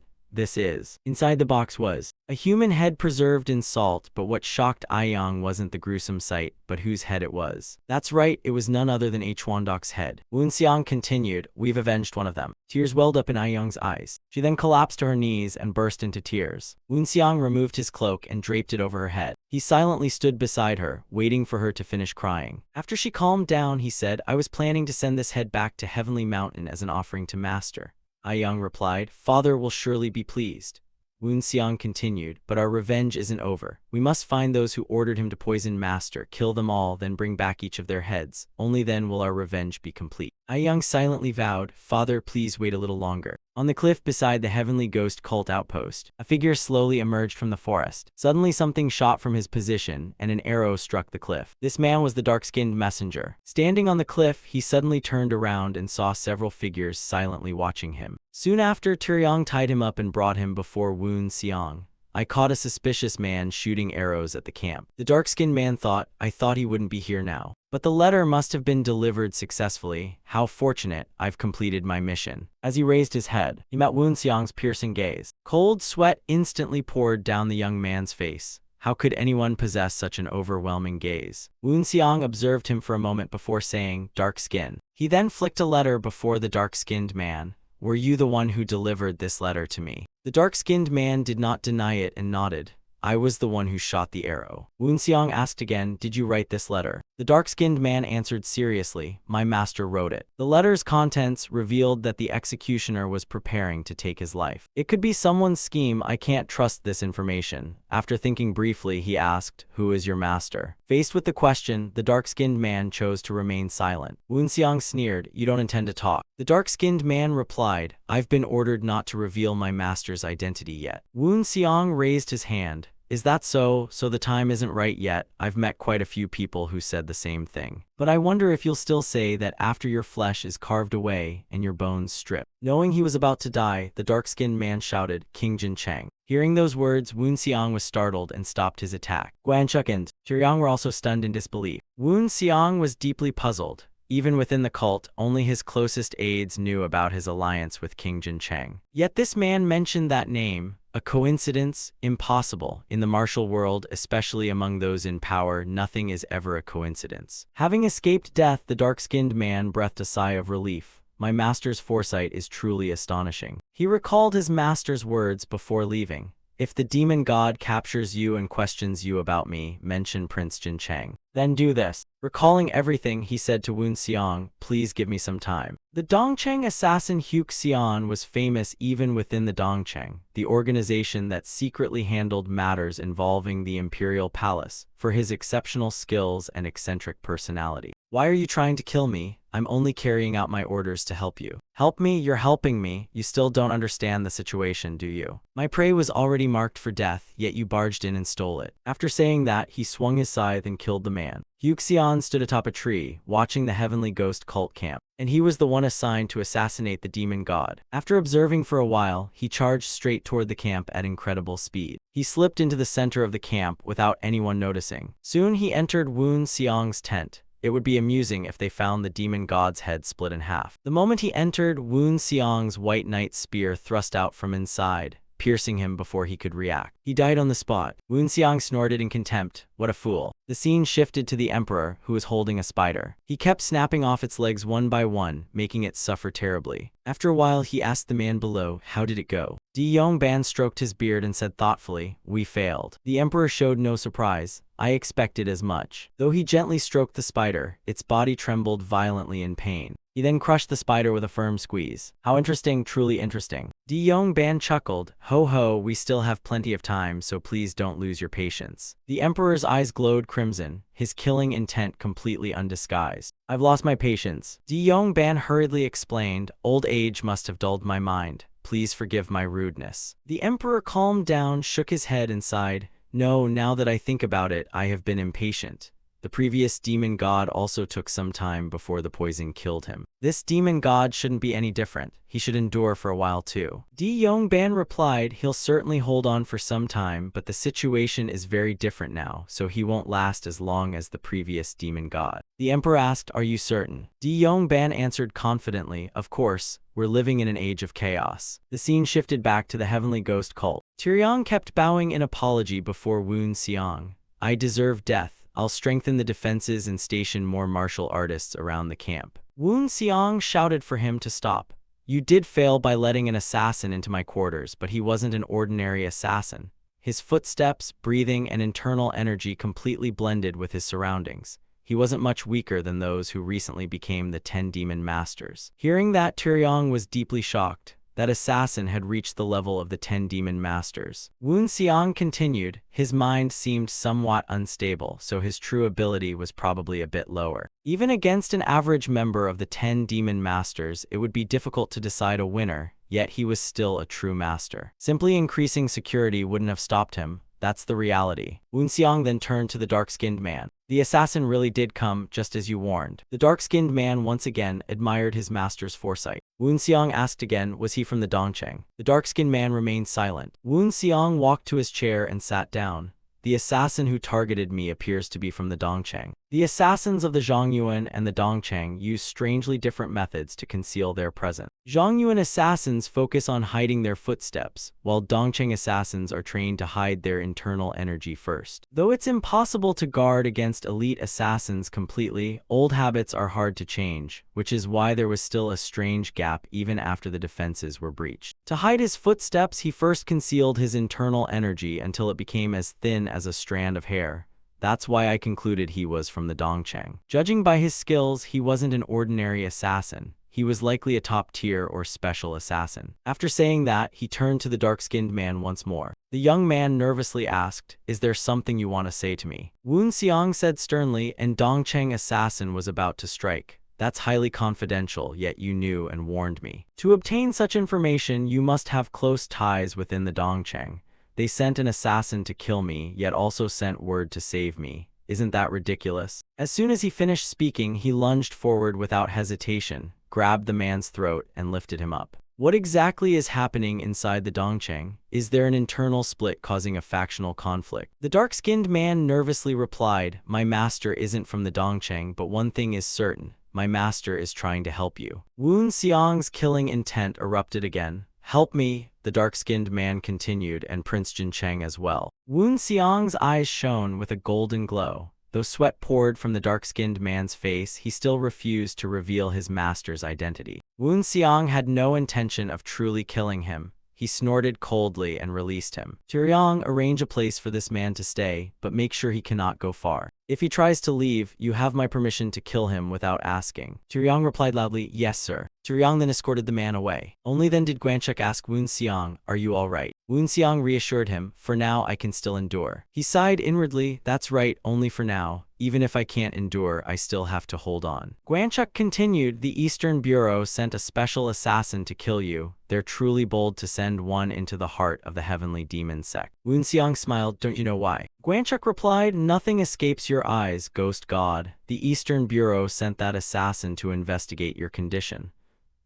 Inside the box was a human head preserved in salt, but what shocked Aiyang wasn't the gruesome sight, but whose head it was. That's right, it was none other than Huandok's head. Woon Xiang continued, "We've avenged one of them." Tears welled up in Aiyang's eyes. She then collapsed to her knees and burst into tears. Woon Xiang removed his cloak and draped it over her head. He silently stood beside her, waiting for her to finish crying. After she calmed down, he said, "I was planning to send this head back to Heavenly Mountain as an offering to Master." Aiyang replied, "Father will surely be pleased." Woon Xiang continued, "But our revenge isn't over. We must find those who ordered him to poison Master, kill them all, then bring back each of their heads. Only then will our revenge be complete." Aiyang silently vowed, "Father, please wait a little longer." On the cliff beside the Heavenly Ghost Cult outpost, a figure slowly emerged from the forest. Suddenly something shot from his position, and an arrow struck the cliff. This man was the dark-skinned messenger. Standing on the cliff, he suddenly turned around and saw several figures silently watching him. Soon after, Turyong tied him up and brought him before Woon Xiang. "I caught a suspicious man shooting arrows at the camp." The dark-skinned man thought, "I thought he wouldn't be here now. But the letter must have been delivered successfully. How fortunate, I've completed my mission." As he raised his head, he met Woon Xiang's piercing gaze. Cold sweat instantly poured down the young man's face. How could anyone possess such an overwhelming gaze? Woon Xiang observed him for a moment before saying, "Dark skin." He then flicked a letter before the dark-skinned man. "Were you the one who delivered this letter to me?" The dark-skinned man did not deny it and nodded. "I was the one who shot the arrow." Woon Xiang asked again, "Did you write this letter?" The dark-skinned man answered seriously, "My master wrote it." The letter's contents revealed that the executioner was preparing to take his life. "It could be someone's scheme. I can't trust this information." After thinking briefly, he asked, "Who is your master?" Faced with the question, the dark-skinned man chose to remain silent. Woon Xiang sneered, "You don't intend to talk." The dark-skinned man replied, "I've been ordered not to reveal my master's identity yet." Woon Xiang raised his hand. "Is that so? So the time isn't right yet. I've met quite a few people who said the same thing. But I wonder if you'll still say that after your flesh is carved away and your bones stripped." Knowing he was about to die, the dark-skinned man shouted, "King Jin Chang." Hearing those words, Woon Xiang was startled and stopped his attack. Guan Chuk and Turyong were also stunned in disbelief. Woon Xiang was deeply puzzled. Even within the cult, only his closest aides knew about his alliance with King Jin Chang. Yet this man mentioned that name. A coincidence? Impossible. In the martial world, especially among those in power, nothing is ever a coincidence. Having escaped death, the dark-skinned man breathed a sigh of relief. "My master's foresight is truly astonishing." He recalled his master's words before leaving. "If the demon god captures you and questions you about me, mention Prince Jin Chang. Then do this." Recalling everything, he said to Woon Xiang, "Please give me some time." The Dongcheng assassin Hugh Xian was famous even within the Dongcheng, the organization that secretly handled matters involving the imperial palace, for his exceptional skills and eccentric personality. "Why are you trying to kill me?" I'm only carrying out my orders to help you. Help me, you're helping me. You still don't understand the situation, do you? My prey was already marked for death, yet you barged in and stole it. After saying that, he swung his scythe and killed the man. Yuxian stood atop a tree, watching the heavenly ghost cult camp, and he was the one assigned to assassinate the demon god. After observing for a while, he charged straight toward the camp at incredible speed. He slipped into the center of the camp without anyone noticing. Soon he entered Woon Xiang's tent. It would be amusing if they found the demon god's head split in half. The moment he entered, Woon Xiang's white knight's spear thrust out from inside, piercing him before he could react. He died on the spot. Woon Xiang snorted in contempt. What a fool. The scene shifted to the emperor, who was holding a spider. He kept snapping off its legs one by one, making it suffer terribly. After a while, he asked the man below, how did it go? Di Yongban stroked his beard and said thoughtfully, we failed. The emperor showed no surprise. I expected as much. Though he gently stroked the spider, its body trembled violently in pain. He then crushed the spider with a firm squeeze. How interesting, truly interesting. Di Yongban chuckled. Ho ho, we still have plenty of time, so please don't lose your patience. The emperor's eyes glowed crimson, his killing intent completely undisguised. I've lost my patience. Di Yongban hurriedly explained, old age must have dulled my mind. Please forgive my rudeness. The emperor calmed down, shook his head and sighed. No, now that I think about it, I have been impatient. The previous demon god also took some time before the poison killed him. This demon god shouldn't be any different. He should endure for a while too. Di Yongban replied, he'll certainly hold on for some time, but the situation is very different now, so he won't last as long as the previous demon god. The emperor asked, are you certain? Di Yongban answered confidently, of course, we're living in an age of chaos. The scene shifted back to the heavenly ghost cult. Tyrion kept bowing in apology before Woon Xiang. I deserve death. I'll strengthen the defenses and station more martial artists around the camp. Woon Xiang shouted for him to stop. You did fail by letting an assassin into my quarters, but he wasn't an ordinary assassin. His footsteps, breathing, and internal energy completely blended with his surroundings. He wasn't much weaker than those who recently became the 10 demon masters. Hearing that, Tyrion was deeply shocked. That assassin had reached the level of the 10 demon masters. Woon Xiang continued, his mind seemed somewhat unstable, so his true ability was probably a bit lower. Even against an average member of the 10 demon masters, it would be difficult to decide a winner, yet he was still a true master. Simply increasing security wouldn't have stopped him. That's the reality. Woon Xiang then turned to the dark-skinned man. The assassin really did come, just as you warned. The dark-skinned man once again admired his master's foresight. Woon Xiang asked again, was he from the Dongcheng? The dark-skinned man remained silent. Woon Xiang walked to his chair and sat down. The assassin who targeted me appears to be from the Dongcheng. The assassins of the Zhongyuan and the Dongcheng use strangely different methods to conceal their presence. Zhongyuan assassins focus on hiding their footsteps, while Dongcheng assassins are trained to hide their internal energy first. Though it's impossible to guard against elite assassins completely, old habits are hard to change, which is why there was still a strange gap even after the defenses were breached. To hide his footsteps, he first concealed his internal energy until it became as thin as a strand of hair. That's why I concluded he was from the Dongcheng. Judging by his skills, he wasn't an ordinary assassin. He was likely a top-tier or special assassin. After saying that, he turned to the dark-skinned man once more. The young man nervously asked, is there something you want to say to me? Woon Xiang said sternly, and Dongcheng assassin was about to strike. That's highly confidential, yet you knew and warned me. To obtain such information, you must have close ties within the Dongcheng. They sent an assassin to kill me, yet also sent word to save me. Isn't that ridiculous? As soon as he finished speaking, he lunged forward without hesitation, grabbed the man's throat, and lifted him up. What exactly is happening inside the Dongcheng? Is there an internal split causing a factional conflict? The dark-skinned man nervously replied, my master isn't from the Dongcheng, but one thing is certain. My master is trying to help you. Woon Xiang's killing intent erupted again. Help me, the dark-skinned man continued, and Prince Jincheng as well. Woon Xiang's eyes shone with a golden glow. Though sweat poured from the dark-skinned man's face, he still refused to reveal his master's identity. Woon Xiang had no intention of truly killing him. He snorted coldly and released him. Tyrion, arrange a place for this man to stay, but make sure he cannot go far. If he tries to leave, you have my permission to kill him without asking. Turyong replied loudly, yes, sir. Turyong then escorted the man away. Only then did Guanchuk ask Woon Seong, are you all right? Woon Seong reassured him, for now I can still endure. He sighed inwardly, that's right, only for now. Even if I can't endure, I still have to hold on. Guanchuk continued, the Eastern Bureau sent a special assassin to kill you. They're truly bold to send one into the heart of the heavenly demon sect. Woon Seong smiled, don't you know why? Guanchuk replied, nothing escapes your eyes, ghost god. The Eastern Bureau sent that assassin to investigate your condition.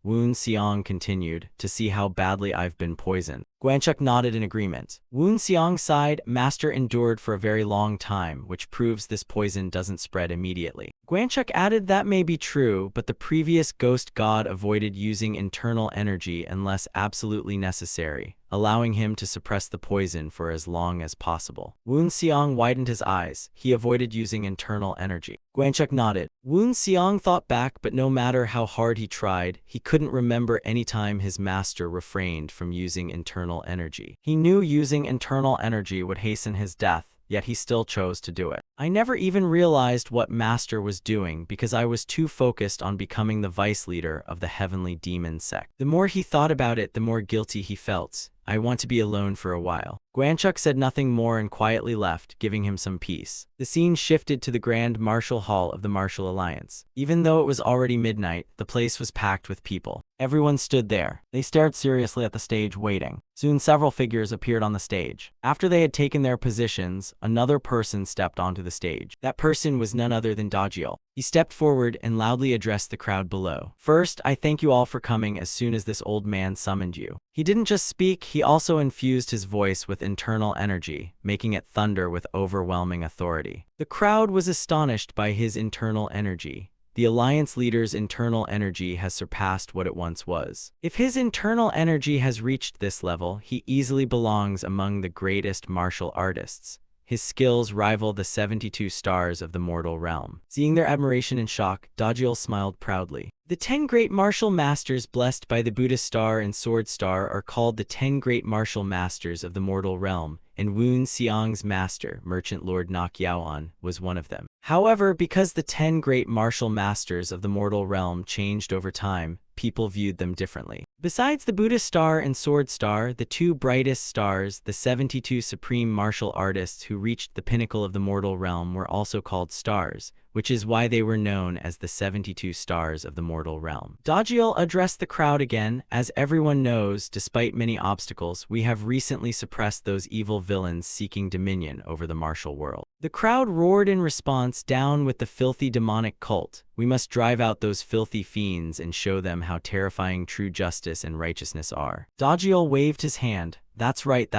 Woon Seong continued, to see how badly I've been poisoned. Guanchuk nodded in agreement. Woon Seong sighed, master endured for a very long time, which proves this poison doesn't spread immediately. Guanchuk added that may be true, but the previous ghost god avoided using internal energy unless absolutely necessary, allowing him to suppress the poison for as long as possible. Woon Seong widened his eyes. He avoided using internal energy. Guanchuk nodded. Woon Seong thought back, but no matter how hard he tried, he couldn't remember any time his master refrained from using internal energy. He knew using internal energy would hasten his death, yet he still chose to do it. I never even realized what Master was doing because I was too focused on becoming the vice leader of the heavenly demon sect. The more he thought about it, the more guilty he felt. I want to be alone for a while. Guanchuk said nothing more and quietly left, giving him some peace. The scene shifted to the Grand Martial Hall of the Martial Alliance. Even though it was already midnight, the place was packed with people. Everyone stood there. They stared seriously at the stage, waiting. Soon several figures appeared on the stage. After they had taken their positions, another person stepped onto the stage. That person was none other than Dajiel. He stepped forward and loudly addressed the crowd below. First, I thank you all for coming as soon as this old man summoned you. He didn't just speak, he also infused his voice with internal energy, making it thunder with overwhelming authority. The crowd was astonished by his internal energy. The Alliance leader's internal energy has surpassed what it once was. If his internal energy has reached this level, he easily belongs among the greatest martial artists. His skills rival the 72 stars of the mortal realm. Seeing their admiration and shock, Dajiel smiled proudly. The 10 great martial masters blessed by the Buddha star and sword star are called the 10 great martial masters of the mortal realm, and Woon Seong's master, Merchant Lord Nak Yaoan, was one of them. However, because the 10 great martial masters of the mortal realm changed over time, people viewed them differently. Besides the Buddha star and sword star, the two brightest stars, the 72 supreme martial artists who reached the pinnacle of the mortal realm, were also called stars, which is why they were known as the 72 stars of the mortal realm. Dajiel addressed the crowd again. As everyone knows, despite many obstacles, we have recently suppressed those evil villains seeking dominion over the martial world. The crowd roared in response, down with the filthy demonic cult. We must drive out those filthy fiends and show them how terrifying true justice and righteousness are. Dajiel waved his hand. That's right,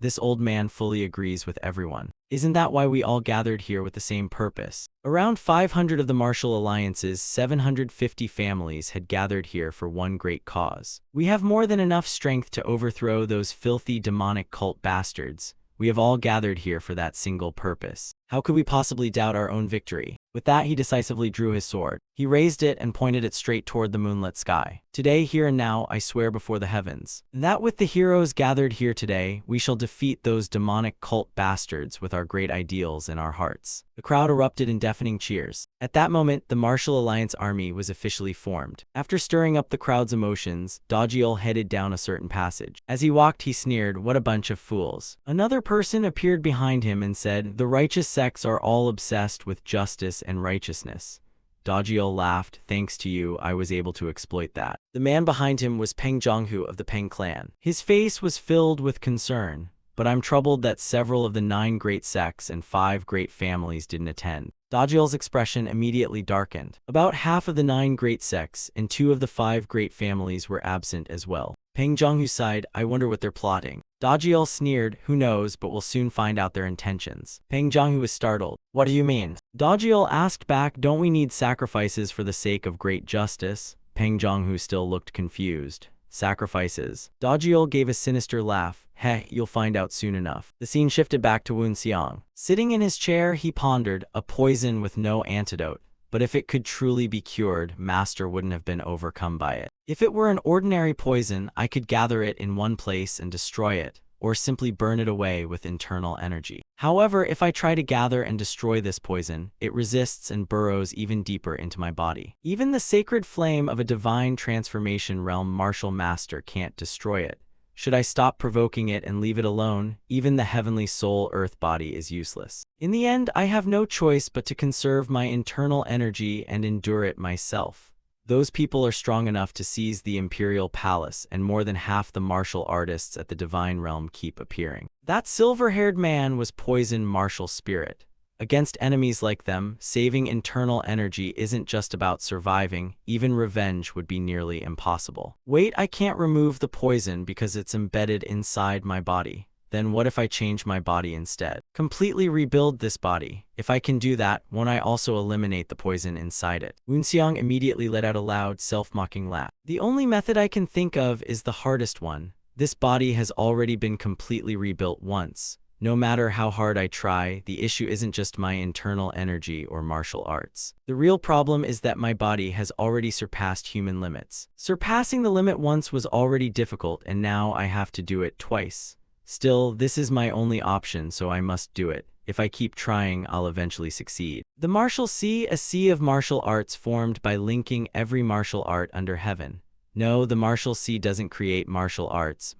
this old man fully agrees with everyone. Isn't that why we all gathered here with the same purpose? Around 500 of the martial alliance's 750 families had gathered here for one great cause. We have more than enough strength to overthrow those filthy demonic cult bastards. We have all gathered here for that single purpose. How could we possibly doubt our own victory? With that, he decisively drew his sword. He raised it and pointed it straight toward the moonlit sky. Today, here and now, I swear before the heavens, that with the heroes gathered here today, we shall defeat those demonic cult bastards with our great ideals in our hearts. The crowd erupted in deafening cheers. At that moment, the Martial Alliance army was officially formed. After stirring up the crowd's emotions, Dajiel headed down a certain passage. As he walked, he sneered, "What a bunch of fools." Another person appeared behind him and said, "The righteous sects are all obsessed with justice and righteousness." Dajiel laughed, "Thanks to you, I was able to exploit that." The man behind him was Peng Zhonghu of the Peng clan. His face was filled with concern. "But I'm troubled that several of the 9 great sects and 5 great families didn't attend." Dajiel's expression immediately darkened. About half of the 9 great sects and 2 of the 5 great families were absent as well. Peng Zhonghu sighed, "I wonder what they're plotting." Dajiel sneered, "Who knows, but we'll soon find out their intentions." Peng Zhonghu was startled. "What do you mean?" Dajiel asked back, "Don't we need sacrifices for the sake of great justice?" Peng Zhonghu still looked confused. "Sacrifices?" Dajiel gave a sinister laugh. "Heh, you'll find out soon enough." The scene shifted back to Woon Seong. Sitting in his chair, he pondered, a poison with no antidote. But if it could truly be cured, Master wouldn't have been overcome by it. If it were an ordinary poison, I could gather it in one place and destroy it. or simply burn it away with internal energy. However, if I try to gather and destroy this poison, it resists and burrows even deeper into my body. Even the sacred flame of a divine transformation realm martial master can't destroy it. Should I stop provoking it and leave it alone? Even the heavenly soul earth body is useless. In the end, I have no choice but to conserve my internal energy and endure it myself. Those people are strong enough to seize the imperial palace, and more than half the martial artists at the divine realm keep appearing. That silver-haired man was poison martial spirit. Against enemies like them, saving internal energy isn't just about surviving, even revenge would be nearly impossible. Wait, I can't remove the poison because it's embedded inside my body. Then what if I change my body instead? Completely rebuild this body. If I can do that, won't I also eliminate the poison inside it? Woonseong immediately let out a loud, self-mocking laugh. The only method I can think of is the hardest one. This body has already been completely rebuilt once. No matter how hard I try, the issue isn't just my internal energy or martial arts. The real problem is that my body has already surpassed human limits. Surpassing the limit once was already difficult, and now I have to do it twice. Still, this is my only option, so I must do it. If I keep trying, I'll eventually succeed. The martial sea, a sea of martial arts formed by linking every martial art under heaven. No, the martial sea doesn't create martial arts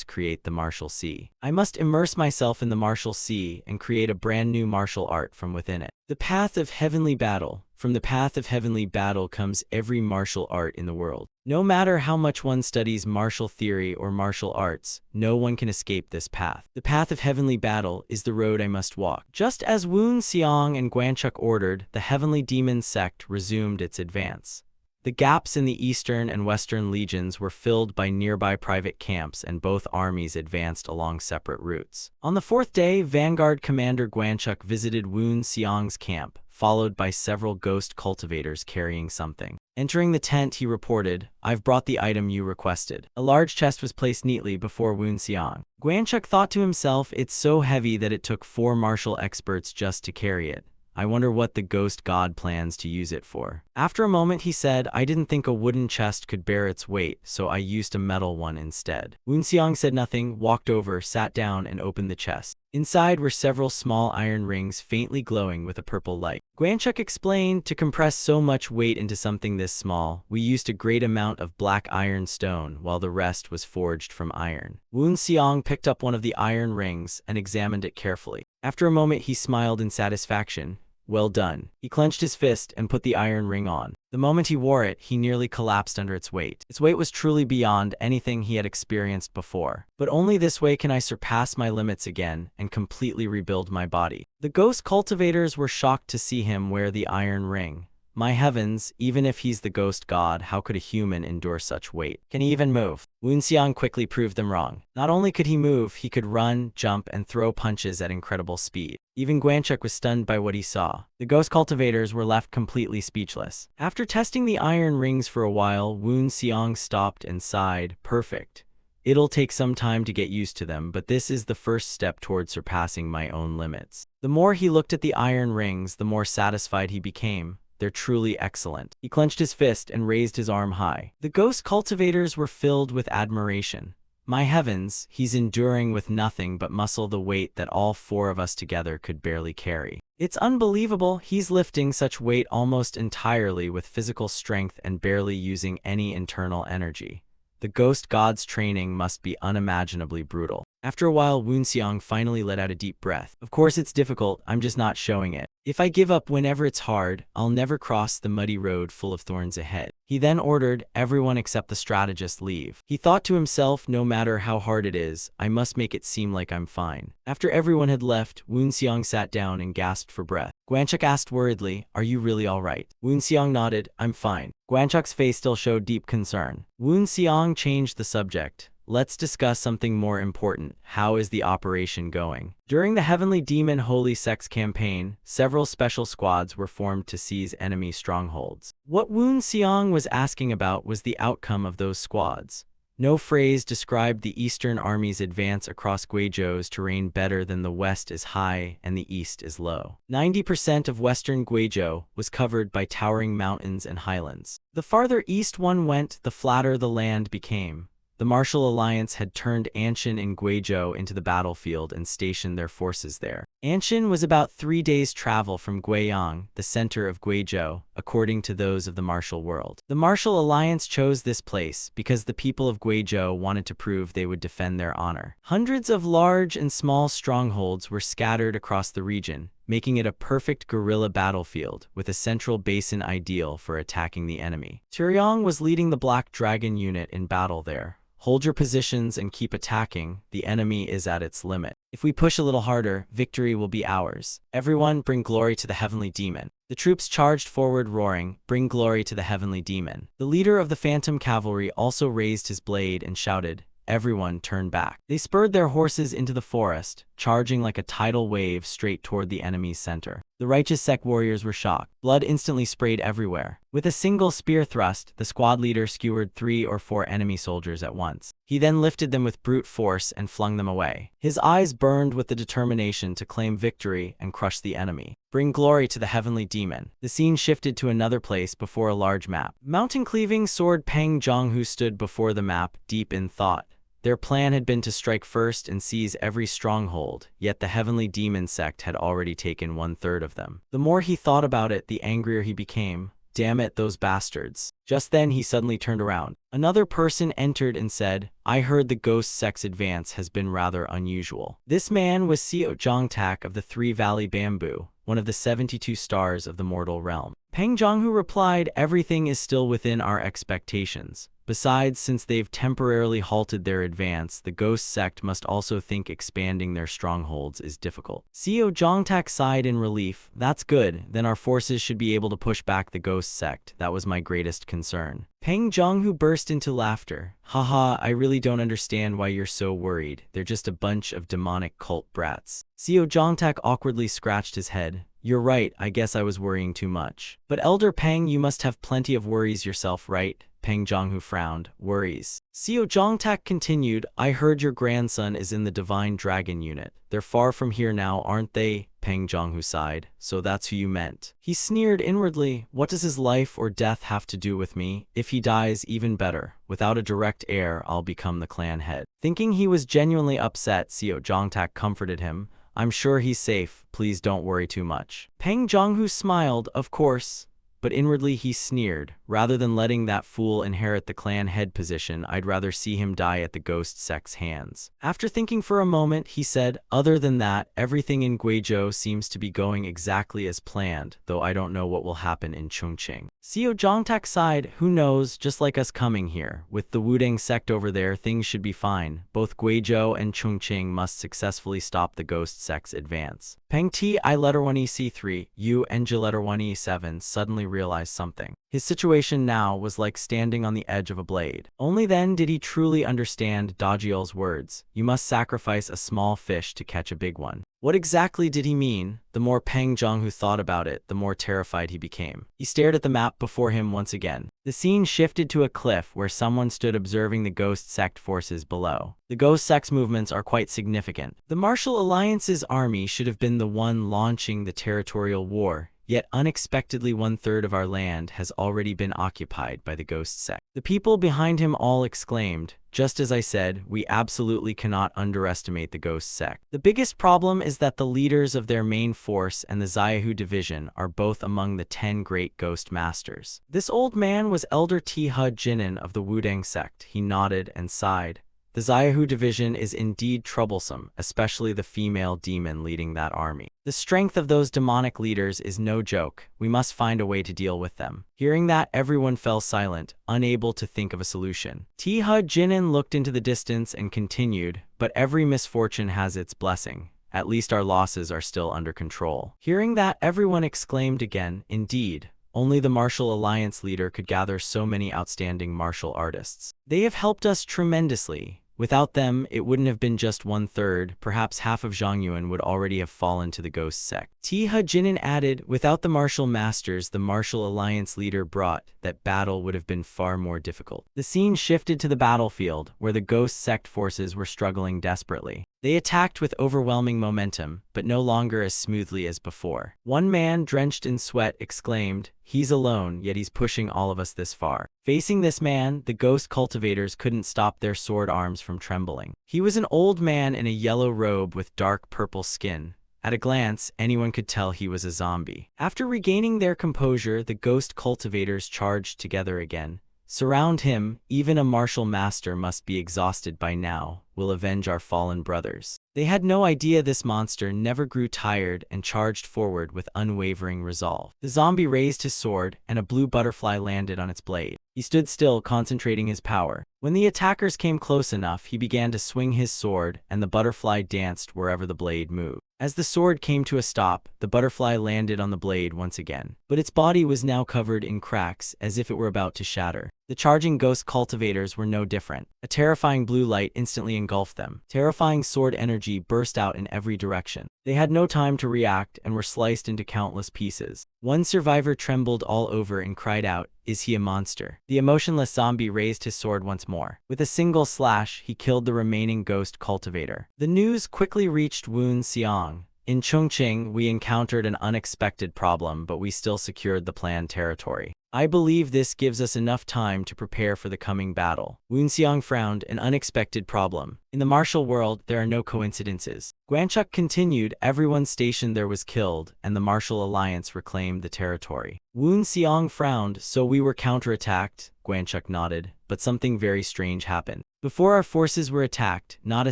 create the martial sea. I must immerse myself in the martial sea and create a brand new martial art from within it. The path of heavenly battle. From the path of heavenly battle comes every martial art in the world. No matter how much one studies martial theory or martial arts, no one can escape this path. The path of heavenly battle is the road I must walk. Just as Woonseong and Gwanchuk ordered, the heavenly demon sect resumed its advance. The gaps in the Eastern and Western legions were filled by nearby private camps, and both armies advanced along separate routes. On the fourth day, Vanguard Commander Gwanchuk visited Woonseong's camp, followed by several ghost cultivators carrying something. Entering the tent, he reported, "I've brought the item you requested." A large chest was placed neatly before Woonseong. Gwanchuk thought to himself, it's so heavy that it took 4 martial experts just to carry it. I wonder what the ghost god plans to use it for. After a moment, he said, "I didn't think a wooden chest could bear its weight, so I used a metal one instead." Woonseong said nothing, walked over, sat down, and opened the chest. Inside were several small iron rings faintly glowing with a purple light. Gwanchuk explained, "To compress so much weight into something this small, we used a great amount of black iron stone, while the rest was forged from iron." Woonseong picked up one of the iron rings and examined it carefully. After a moment, he smiled in satisfaction. "Well done." He clenched his fist and put the iron ring on. The moment he wore it, he nearly collapsed under its weight. Its weight was truly beyond anything he had experienced before. But only this way can I surpass my limits again and completely rebuild my body. The ghost cultivators were shocked to see him wear the iron ring. My heavens, even if he's the ghost god, how could a human endure such weight? Can he even move? Woonseong quickly proved them wrong. Not only could he move, he could run, jump, and throw punches at incredible speed. Even Gwanchuk was stunned by what he saw. The ghost cultivators were left completely speechless. After testing the iron rings for a while, Woonseong stopped and sighed, "Perfect. It'll take some time to get used to them, but this is the first step toward surpassing my own limits." The more he looked at the iron rings, the more satisfied he became. They're truly excellent. He clenched his fist and raised his arm high. The ghost cultivators were filled with admiration. My heavens, he's enduring with nothing but muscle the weight that all 4 of us together could barely carry. It's unbelievable, he's lifting such weight almost entirely with physical strength and barely using any internal energy. The ghost god's training must be unimaginably brutal. After a while, Woonseong finally let out a deep breath. "Of course it's difficult, I'm just not showing it. If I give up whenever it's hard, I'll never cross the muddy road full of thorns ahead." He then ordered everyone except the strategist leave. He thought to himself, no matter how hard it is, I must make it seem like I'm fine. After everyone had left, Woonseong sat down and gasped for breath. Gwanchuk asked worriedly, "Are you really all right?" Woonseong nodded, "I'm fine." Gwanchuk's face still showed deep concern. Woonseong changed the subject. "Let's discuss something more important. How is the operation going?" During the Heavenly Demon Holy Sex campaign, several special squads were formed to seize enemy strongholds. What Woonseong was asking about was the outcome of those squads. No phrase described the Eastern Army's advance across Guizhou's terrain better than "the West is high and the East is low." 90% of Western Guizhou was covered by towering mountains and highlands. The farther east one went, the flatter the land became. The martial alliance had turned Anshan and Guizhou into the battlefield and stationed their forces there. Anshan was about 3 days' travel from Guiyang, the center of Guizhou, according to those of the martial world. The martial alliance chose this place because the people of Guizhou wanted to prove they would defend their honor. Hundreds of large and small strongholds were scattered across the region, making it a perfect guerrilla battlefield with a central basin ideal for attacking the enemy. Turyong was leading the Black Dragon unit in battle there. Hold your positions and keep attacking. The enemy is at its limit. If we push a little harder, victory will be ours. Everyone, bring glory to the heavenly demon. The troops charged forward roaring, bring glory to the heavenly demon. The leader of the Phantom Cavalry also raised his blade and shouted, everyone turn back. They spurred their horses into the forest, charging like a tidal wave straight toward the enemy's center. The righteous sect warriors were shocked. Blood instantly sprayed everywhere. With a single spear thrust, the squad leader skewered 3 or 4 enemy soldiers at once. He then lifted them with brute force and flung them away. His eyes burned with the determination to claim victory and crush the enemy. Bring glory to the heavenly demon. The scene shifted to another place before a large map. Mountain-cleaving sword Peng Zhonghu stood before the map, deep in thought. Their plan had been to strike first and seize every stronghold, yet the heavenly demon sect had already taken 1/3 of them. The more he thought about it, the angrier he became. Damn it, those bastards. Just then he suddenly turned around. Another person entered and said, I heard the ghost sect's advance has been rather unusual. This man was Xiao Zhongtak of the Three Valley Bamboo, one of the 72 stars of the mortal realm. Peng Zhonghu replied, everything is still within our expectations. Besides, since they've temporarily halted their advance, the ghost sect must also think expanding their strongholds is difficult. Xiao Zhongtak sighed in relief. That's good, then our forces should be able to push back the ghost sect. That was my greatest concern. Peng Zhonghu burst into laughter. Haha, I really don't understand why you're so worried. They're just a bunch of demonic cult brats. Xiao Zhongtak awkwardly scratched his head. You're right, I guess I was worrying too much. But Elder Peng, you must have plenty of worries yourself, right? Peng Zhonghu frowned. Worries. Xiao Zhongtak continued, I heard your grandson is in the Divine Dragon unit. They're far from here now, aren't they? Peng Zhonghu sighed. So that's who you meant. He sneered inwardly. What does his life or death have to do with me? If he dies, even better. Without a direct heir, I'll become the clan head. Thinking he was genuinely upset, Xiao Zhongtak comforted him. I'm sure he's safe. Please don't worry too much. Peng Zhonghu smiled, of course. But inwardly he sneered, rather than letting that fool inherit the clan head position, I'd rather see him die at the ghost sect's hands. After thinking for a moment, he said, other than that, everything in Guizhou seems to be going exactly as planned, though I don't know what will happen in Chongqing. Xiao Zhongtak sighed, who knows, just like us coming here. With the Wudang sect over there, things should be fine. Both Guizhou and Chongqing must successfully stop the ghost sect's advance. Peng Ti letter 1E-C3, Yu Enji letter 1E-7 suddenly realized something. His situation now was like standing on the edge of a blade. Only then did he truly understand Dajiel's words. You must sacrifice a small fish to catch a big one. What exactly did he mean? The more Peng Zhonghu thought about it, the more terrified he became. He stared at the map before him once again. The scene shifted to a cliff where someone stood observing the ghost sect forces below. The ghost sect's movements are quite significant. The Martial Alliance's army should have been the one launching the territorial war. Yet unexpectedly 1/3 of our land has already been occupied by the ghost sect. The people behind him all exclaimed, just as I said, we absolutely cannot underestimate the ghost sect. The biggest problem is that the leaders of their main force and the Xiaohu division are both among the 10 great ghost masters. This old man was Elder Ti Jinin of the Wudang sect. He nodded and sighed. The Xiaohu division is indeed troublesome, especially the female demon leading that army. The strength of those demonic leaders is no joke. We must find a way to deal with them. Hearing that, everyone fell silent, unable to think of a solution. Ti Jinin looked into the distance and continued, but every misfortune has its blessing. At least our losses are still under control. Hearing that, everyone exclaimed again, indeed. Only the Martial Alliance leader could gather so many outstanding martial artists. They have helped us tremendously. Without them, it wouldn't have been just 1/3, perhaps half of Zhongyuan would already have fallen to the ghost sect. Ti Jinin added, without the martial masters the Martial Alliance leader brought, that battle would have been far more difficult. The scene shifted to the battlefield, where the ghost sect forces were struggling desperately. They attacked with overwhelming momentum, but no longer as smoothly as before. One man, drenched in sweat, exclaimed, "He's alone, yet he's pushing all of us this far." Facing this man, the ghost cultivators couldn't stop their sword arms from trembling. He was an old man in a yellow robe with dark purple skin. At a glance, anyone could tell he was a zombie. After regaining their composure, the ghost cultivators charged together again. "Surround him, even a martial master must be exhausted by now. We'll avenge our fallen brothers." They had no idea this monster never grew tired and charged forward with unwavering resolve. The zombie raised his sword, and a blue butterfly landed on its blade. He stood still, concentrating his power. When the attackers came close enough, he began to swing his sword, and the butterfly danced wherever the blade moved. As the sword came to a stop, the butterfly landed on the blade once again, but its body was now covered in cracks, as if it were about to shatter. The charging ghost cultivators were no different. A terrifying blue light instantly engulfed them. Terrifying sword energy burst out in every direction. They had no time to react and were sliced into countless pieces. One survivor trembled all over and cried out, "Is he a monster?" The emotionless zombie raised his sword once more. With a single slash, he killed the remaining ghost cultivator. The news quickly reached Woon Seong. "In Chongqing, we encountered an unexpected problem, but we still secured the planned territory. I believe this gives us enough time to prepare for the coming battle." Woon Seong frowned. "An unexpected problem. In the martial world, there are no coincidences." Guanchuk continued, "Everyone stationed there was killed, and the martial alliance reclaimed the territory." Woon Seong frowned. "So we were counterattacked?" Guanchuk nodded, "but something very strange happened. Before our forces were attacked, not a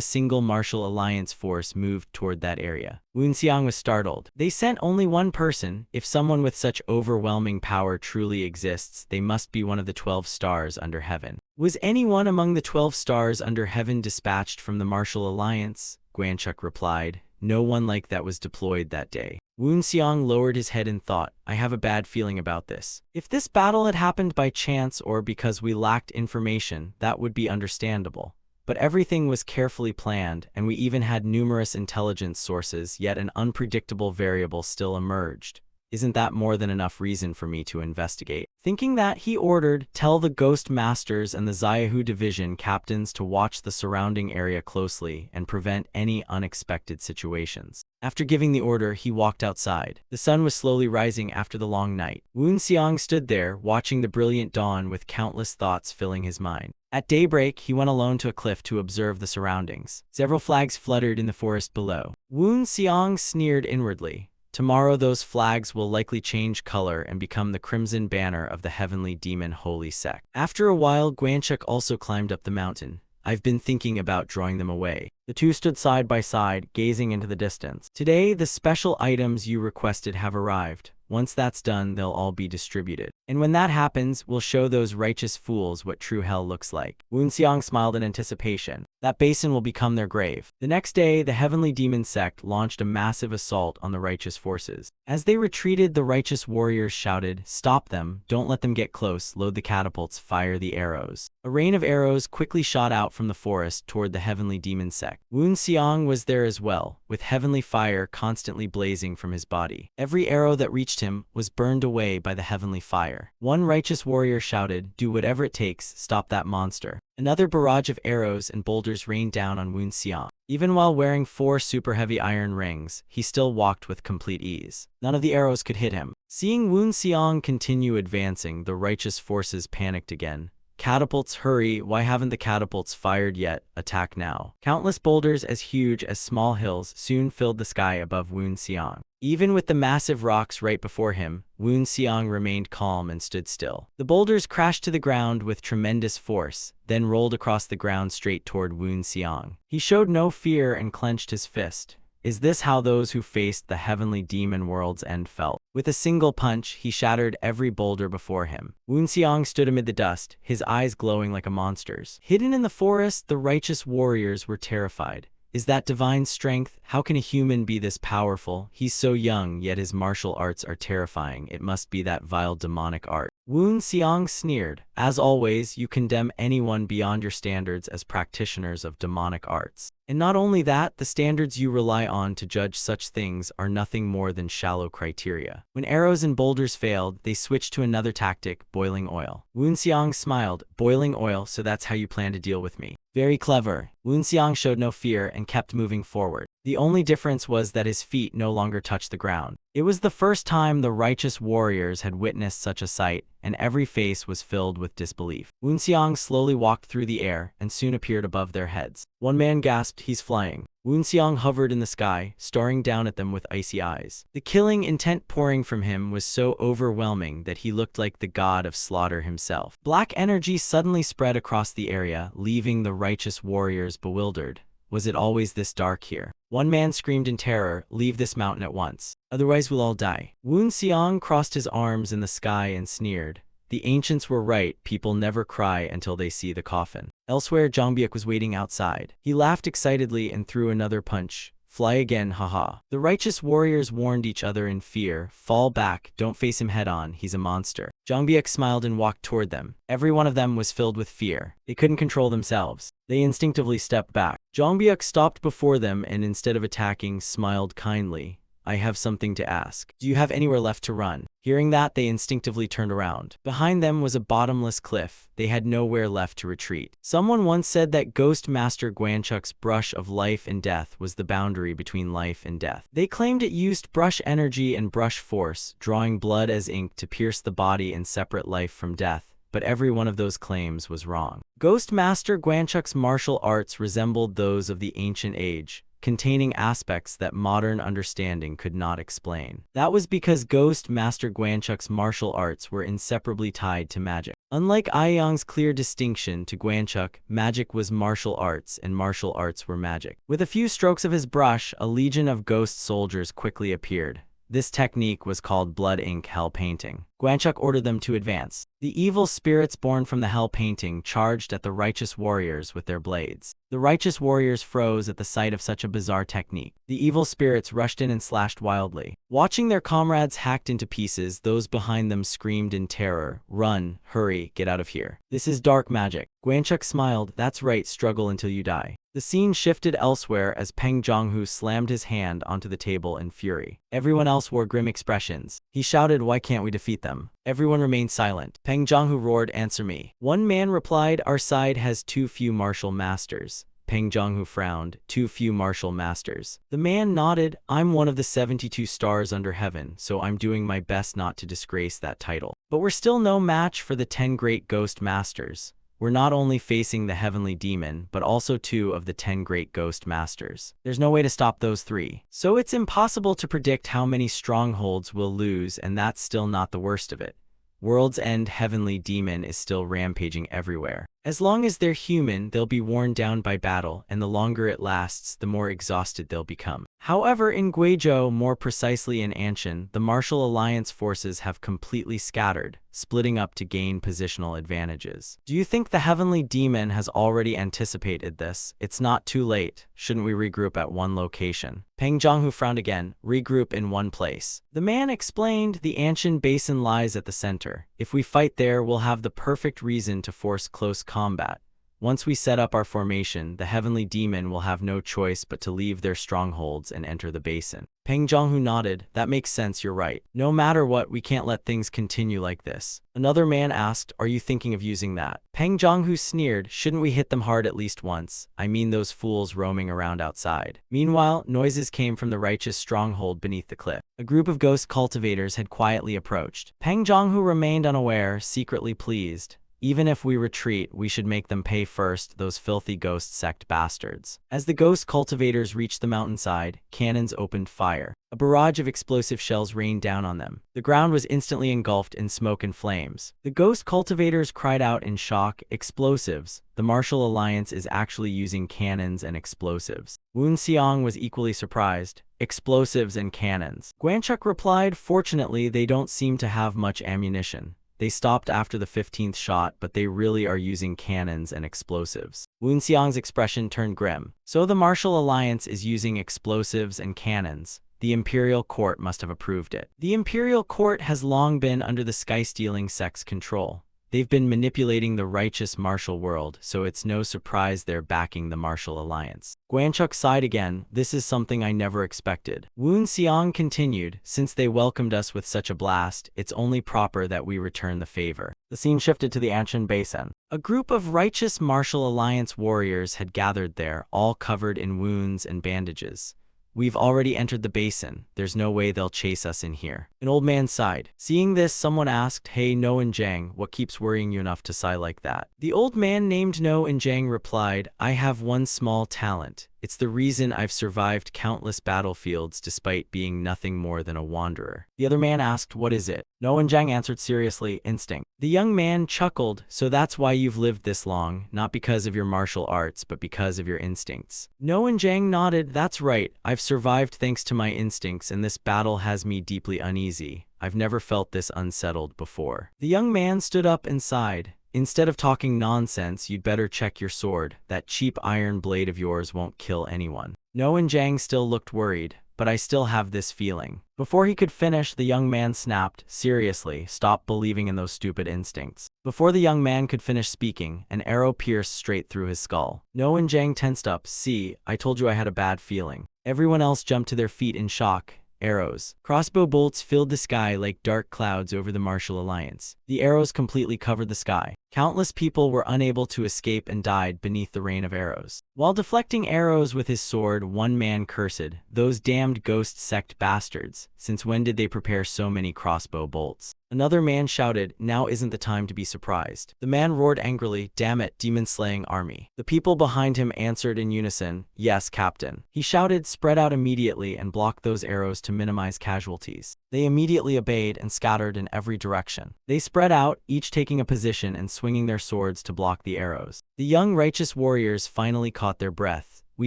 single martial alliance force moved toward that area." Woon Seong was startled. "They sent only one person. If someone with such overwhelming power truly exists, they must be one of the 12 stars under heaven." "Was anyone among the 12 stars under heaven dispatched from the martial alliance?" Guanchuk replied. "No one like that was deployed that day." Woon Seong lowered his head in thought. "I have a bad feeling about this. If this battle had happened by chance or because we lacked information, that would be understandable. But everything was carefully planned, and we even had numerous intelligence sources, yet an unpredictable variable still emerged. Isn't that more than enough reason for me to investigate?" Thinking that, he ordered, "Tell the Ghost Masters and the Xiaohu Division captains to watch the surrounding area closely and prevent any unexpected situations." After giving the order, he walked outside. The sun was slowly rising after the long night. Woon Seong stood there, watching the brilliant dawn with countless thoughts filling his mind. At daybreak, he went alone to a cliff to observe the surroundings. Several flags fluttered in the forest below. Woon Seong sneered inwardly. Tomorrow those flags will likely change color and become the crimson banner of the heavenly demon holy sect. After a while, Guanchuk also climbed up the mountain. "I've been thinking about drawing them away." The two stood side by side, gazing into the distance. "Today, the special items you requested have arrived. Once that's done, they'll all be distributed. And when that happens, we'll show those righteous fools what true hell looks like." Woon Seong smiled in anticipation. "That basin will become their grave." The next day, the heavenly demon sect launched a massive assault on the righteous forces. As they retreated, the righteous warriors shouted, "Stop them, don't let them get close, load the catapults, fire the arrows." A rain of arrows quickly shot out from the forest toward the heavenly demon sect. Woon Seong was there as well, with heavenly fire constantly blazing from his body. Every arrow that reached him was burned away by the heavenly fire. One righteous warrior shouted, "Do whatever it takes, stop that monster." Another barrage of arrows and boulders rained down on Woon Seong. Even while wearing 4 super heavy iron rings, he still walked with complete ease. None of the arrows could hit him. Seeing Woon Seong continue advancing, the righteous forces panicked again. "Catapults, hurry, why haven't the catapults fired yet? Attack now." Countless boulders as huge as small hills soon filled the sky above Woon Seong. Even with the massive rocks right before him, Woon Seong remained calm and stood still. The boulders crashed to the ground with tremendous force, then rolled across the ground straight toward Woon Seong. He showed no fear and clenched his fist. Is this how those who faced the heavenly demon world's end felt? With a single punch, he shattered every boulder before him. Woon Seong stood amid the dust, his eyes glowing like a monster's. Hidden in the forest, the righteous warriors were terrified. Is that divine strength? How can a human be this powerful? He's so young, yet his martial arts are terrifying. It must be that vile demonic art. Woon Seong sneered. As always, you condemn anyone beyond your standards as practitioners of demonic arts. And not only that, the standards you rely on to judge such things are nothing more than shallow criteria. When arrows and boulders failed, they switched to another tactic, boiling oil. Woon Seong smiled. Boiling oil, so that's how you plan to deal with me. Very clever. Woon Seong showed no fear and kept moving forward. The only difference was that his feet no longer touched the ground. It was the first time the righteous warriors had witnessed such a sight, and every face was filled with disbelief. Woon Seong slowly walked through the air and soon appeared above their heads. One man gasped, "He's flying." Woon Seong hovered in the sky, staring down at them with icy eyes. The killing intent pouring from him was so overwhelming that he looked like the god of slaughter himself. Black energy suddenly spread across the area, leaving the righteous warriors bewildered. Was it always this dark here? One man screamed in terror, "Leave this mountain at once. Otherwise we'll all die." Woon Seong crossed his arms in the sky and sneered. The ancients were right, people never cry until they see the coffin. Elsewhere, Jongbyuk was waiting outside. He laughed excitedly and threw another punch. "Fly again, haha." The righteous warriors warned each other in fear. "Fall back, don't face him head-on, he's a monster." Jongbyuk smiled and walked toward them. Every one of them was filled with fear. They couldn't control themselves. They instinctively stepped back. Jongbyuk stopped before them and instead of attacking, smiled kindly. "I have something to ask. Do you have anywhere left to run?" Hearing that, they instinctively turned around. Behind them was a bottomless cliff. They had nowhere left to retreat. Someone once said that Ghost Master Gwanchuk's brush of life and death was the boundary between life and death. They claimed it used brush energy and brush force, drawing blood as ink to pierce the body and separate life from death. But every one of those claims was wrong. Ghost Master Gwanchuk's martial arts resembled those of the ancient age, containing aspects that modern understanding could not explain. That was because Ghost Master Gwanchuk's martial arts were inseparably tied to magic. Unlike Aoyang's clear distinction to Gwanchuk, magic was martial arts and martial arts were magic. With a few strokes of his brush, a legion of ghost soldiers quickly appeared. This technique was called blood ink hell painting. Gwanchuk ordered them to advance. The evil spirits born from the hell painting charged at the righteous warriors with their blades. The righteous warriors froze at the sight of such a bizarre technique. The evil spirits rushed in and slashed wildly. Watching their comrades hacked into pieces, those behind them screamed in terror, "Run, hurry, get out of here. This is dark magic." Gwanchuk smiled, "That's right, struggle until you die." The scene shifted elsewhere as Peng Jonghu slammed his hand onto the table in fury. Everyone else wore grim expressions. He shouted, "Why can't we defeat them?" Everyone remained silent. Peng Jonghu roared, "Answer me." One man replied, "Our side has too few martial masters." Peng Jonghu frowned, "Too few martial masters." The man nodded, "I'm one of the 72 stars under heaven, so I'm doing my best not to disgrace that title. But we're still no match for the 10 great ghost masters. We're not only facing the heavenly demon, but also 2 of the 10 great ghost masters. There's no way to stop those 3. So it's impossible to predict how many strongholds we'll lose, and that's still not the worst of it. World's End heavenly demon is still rampaging everywhere. As long as they're human, they'll be worn down by battle, and the longer it lasts, the more exhausted they'll become. However, in Guizhou, more precisely in Anshan, the Martial Alliance forces have completely scattered, splitting up to gain positional advantages. Do you think the heavenly demon has already anticipated this? It's not too late. Shouldn't we regroup at one location? Peng Jonghu frowned again. "Regroup in one place." The man explained, "The Anshan Basin lies at the center. If we fight there, we'll have the perfect reason to force close combat. Once we set up our formation, the heavenly demon will have no choice but to leave their strongholds and enter the basin." Peng Jonghu nodded. "That makes sense, you're right. No matter what, we can't let things continue like this." Another man asked, "Are you thinking of using that?" Peng Jonghu sneered, "Shouldn't we hit them hard at least once? I mean those fools roaming around outside." Meanwhile, noises came from the righteous stronghold beneath the cliff. A group of ghost cultivators had quietly approached. Peng Jonghu remained unaware, secretly pleased. Even if we retreat, we should make them pay first, those filthy ghost sect bastards. As the ghost cultivators reached the mountainside, cannons opened fire. A barrage of explosive shells rained down on them. The ground was instantly engulfed in smoke and flames. The ghost cultivators cried out in shock, "Explosives! The Martial Alliance is actually using cannons and explosives." Woon Seong was equally surprised. "Explosives and cannons." Gwanchuk replied, "Fortunately, they don't seem to have much ammunition. They stopped after the 15th shot, but they really are using cannons and explosives." Woon Seong's expression turned grim. "So the Martial Alliance is using explosives and cannons. The imperial court must have approved it. The imperial court has long been under the sky-stealing sect's control. They've been manipulating the righteous martial world, so it's no surprise they're backing the martial alliance. Guanchuk sighed again. This is something I never expected. Woon Xiang continued, since they welcomed us with such a blast, it's only proper that we return the favor. The scene shifted to the Anshan Basin. A group of righteous martial alliance warriors had gathered there, all covered in wounds and bandages. We've already entered the basin. There's no way they'll chase us in here. An old man sighed. Seeing this, someone asked, Hey, No and Jang, what keeps worrying you enough to sigh like that? The old man named No and Jang replied, I have one small talent. It's the reason I've survived countless battlefields despite being nothing more than a wanderer. The other man asked, What is it? No and Jang answered seriously, Instinct. The young man chuckled, So that's why you've lived this long, not because of your martial arts, but because of your instincts. No and Jang nodded, That's right, I've survived thanks to my instincts, and this battle has me deeply uneasy. I've never felt this unsettled before. The young man stood up and sighed. Instead of talking nonsense, you'd better check your sword. That cheap iron blade of yours won't kill anyone. No and Jang still looked worried, but I still have this feeling. Before he could finish, the young man snapped, Seriously, stop believing in those stupid instincts. Before the young man could finish speaking, an arrow pierced straight through his skull. No and Jang tensed up. See, I told you I had a bad feeling. Everyone else jumped to their feet in shock. Arrows. Crossbow bolts filled the sky like dark clouds over the martial alliance. The arrows completely covered the sky. Countless people were unable to escape and died beneath the rain of arrows. While deflecting arrows with his sword, one man cursed, Those damned ghost sect bastards, since when did they prepare so many crossbow bolts? Another man shouted, Now isn't the time to be surprised. The man roared angrily, Damn it, demon-slaying army. The people behind him answered in unison, Yes, Captain. He shouted, Spread out immediately and block those arrows to minimize casualties. They immediately obeyed and scattered in every direction. They spread out, each taking a position and swinging their swords to block the arrows. The young righteous warriors finally caught their breath. We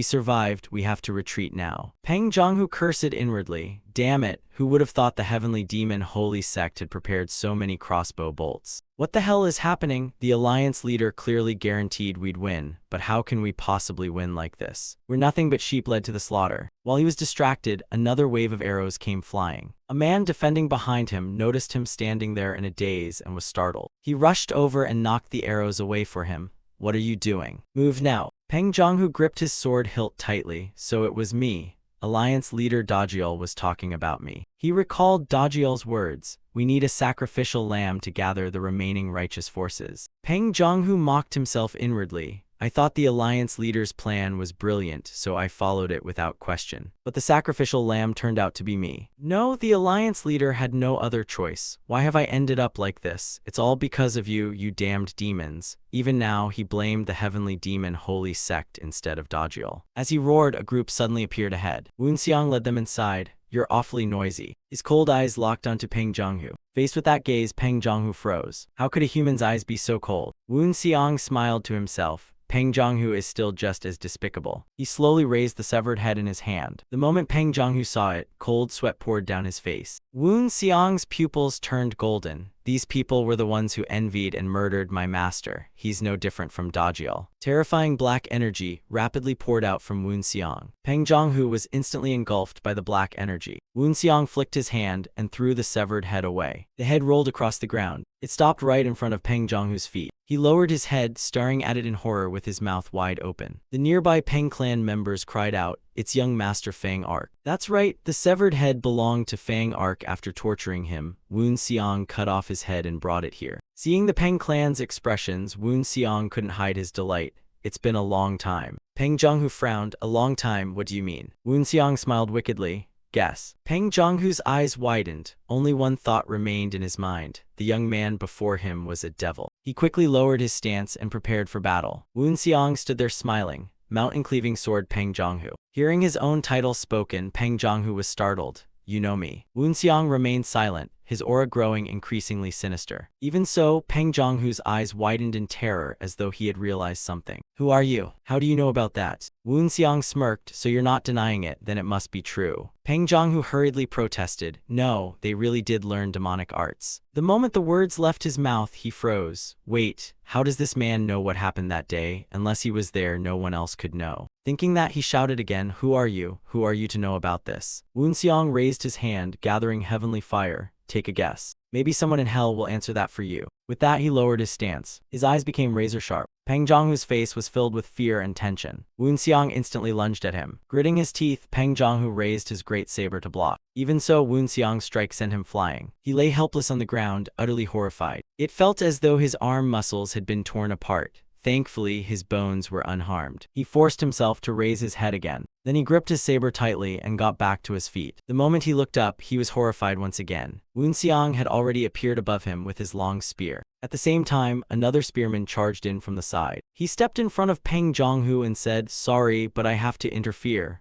survived, we have to retreat now. Peng Zhonghu cursed inwardly. Damn it, who would have thought the heavenly demon holy sect had prepared so many crossbow bolts? What the hell is happening? The alliance leader clearly guaranteed we'd win, but how can we possibly win like this? We're nothing but sheep led to the slaughter. While he was distracted, another wave of arrows came flying. A man defending behind him noticed him standing there in a daze and was startled. He rushed over and knocked the arrows away for him. What are you doing? Move now. Peng Zhonghu gripped his sword hilt tightly. So it was me. Alliance leader Dajiel was talking about me. He recalled Dajiel's words. We need a sacrificial lamb to gather the remaining righteous forces. Peng Zhonghu mocked himself inwardly. I thought the alliance leader's plan was brilliant, so I followed it without question. But the sacrificial lamb turned out to be me. No, the alliance leader had no other choice. Why have I ended up like this? It's all because of you, you damned demons. Even now, he blamed the heavenly demon holy sect instead of Dajiel. As he roared, a group suddenly appeared ahead. Woon Xiang led them inside. You're awfully noisy. His cold eyes locked onto Peng Zhonghu. Faced with that gaze, Peng Zhonghu froze. How could a human's eyes be so cold? Woon Xiang smiled to himself. Peng Zhonghu is still just as despicable. He slowly raised the severed head in his hand. The moment Peng Zhonghu saw it, cold sweat poured down his face. Woon Xiang's pupils turned golden. These people were the ones who envied and murdered my master. He's no different from Dajiel. Terrifying black energy rapidly poured out from Woon Xiang. Peng Zhonghu was instantly engulfed by the black energy. Woon Xiang flicked his hand and threw the severed head away. The head rolled across the ground. It stopped right in front of Peng Zhonghu's feet. He lowered his head, staring at it in horror with his mouth wide open. The nearby Peng clan members cried out, It's young Master Fang Arc. That's right, the severed head belonged to Fang Arc. After torturing him, Woon Xiang cut off his head and brought it here. Seeing the Peng clan's expressions, Woon Xiang couldn't hide his delight. It's been a long time. Peng Zhonghu frowned. A long time, what do you mean? Woon Xiang smiled wickedly. Guess. Peng Zhonghu's eyes widened. Only one thought remained in his mind. The young man before him was a devil. He quickly lowered his stance and prepared for battle. Woon Xiang stood there smiling. Mountain-cleaving sword Peng Zhonghu. Hearing his own title spoken, Peng Zhonghu was startled. You know me. Woon Xiang remained silent. his aura growing increasingly sinister. Even so, Peng Zhonghu's eyes widened in terror as though he had realized something. "Who are you? How do you know about that?" Wu Xiang smirked. "So you're not denying it, then it must be true." Peng Zhonghu hurriedly protested. "No, they really did learn demonic arts." The moment the words left his mouth, he froze. "Wait, how does this man know what happened that day? Unless he was there, no one else could know." Thinking that, he shouted again, "Who are you? Who are you to know about this?" Wu Xiang raised his hand, gathering heavenly fire. "Take a guess. Maybe someone in hell will answer that for you." With that, he lowered his stance. His eyes became razor-sharp. Peng Zhonghu's face was filled with fear and tension. Wu Xiang instantly lunged at him. Gritting his teeth, Peng Zhonghu raised his great saber to block. Even so, Wu Xiang's strike sent him flying. He lay helpless on the ground, utterly horrified. It felt as though his arm muscles had been torn apart. Thankfully, his bones were unharmed. He forced himself to raise his head again. Then he gripped his saber tightly and got back to his feet. The moment he looked up, he was horrified once again. Wu Xiang had already appeared above him with his long spear. At the same time, another spearman charged in from the side. He stepped in front of Peng Zhonghu and said, "Sorry, but I have to interfere."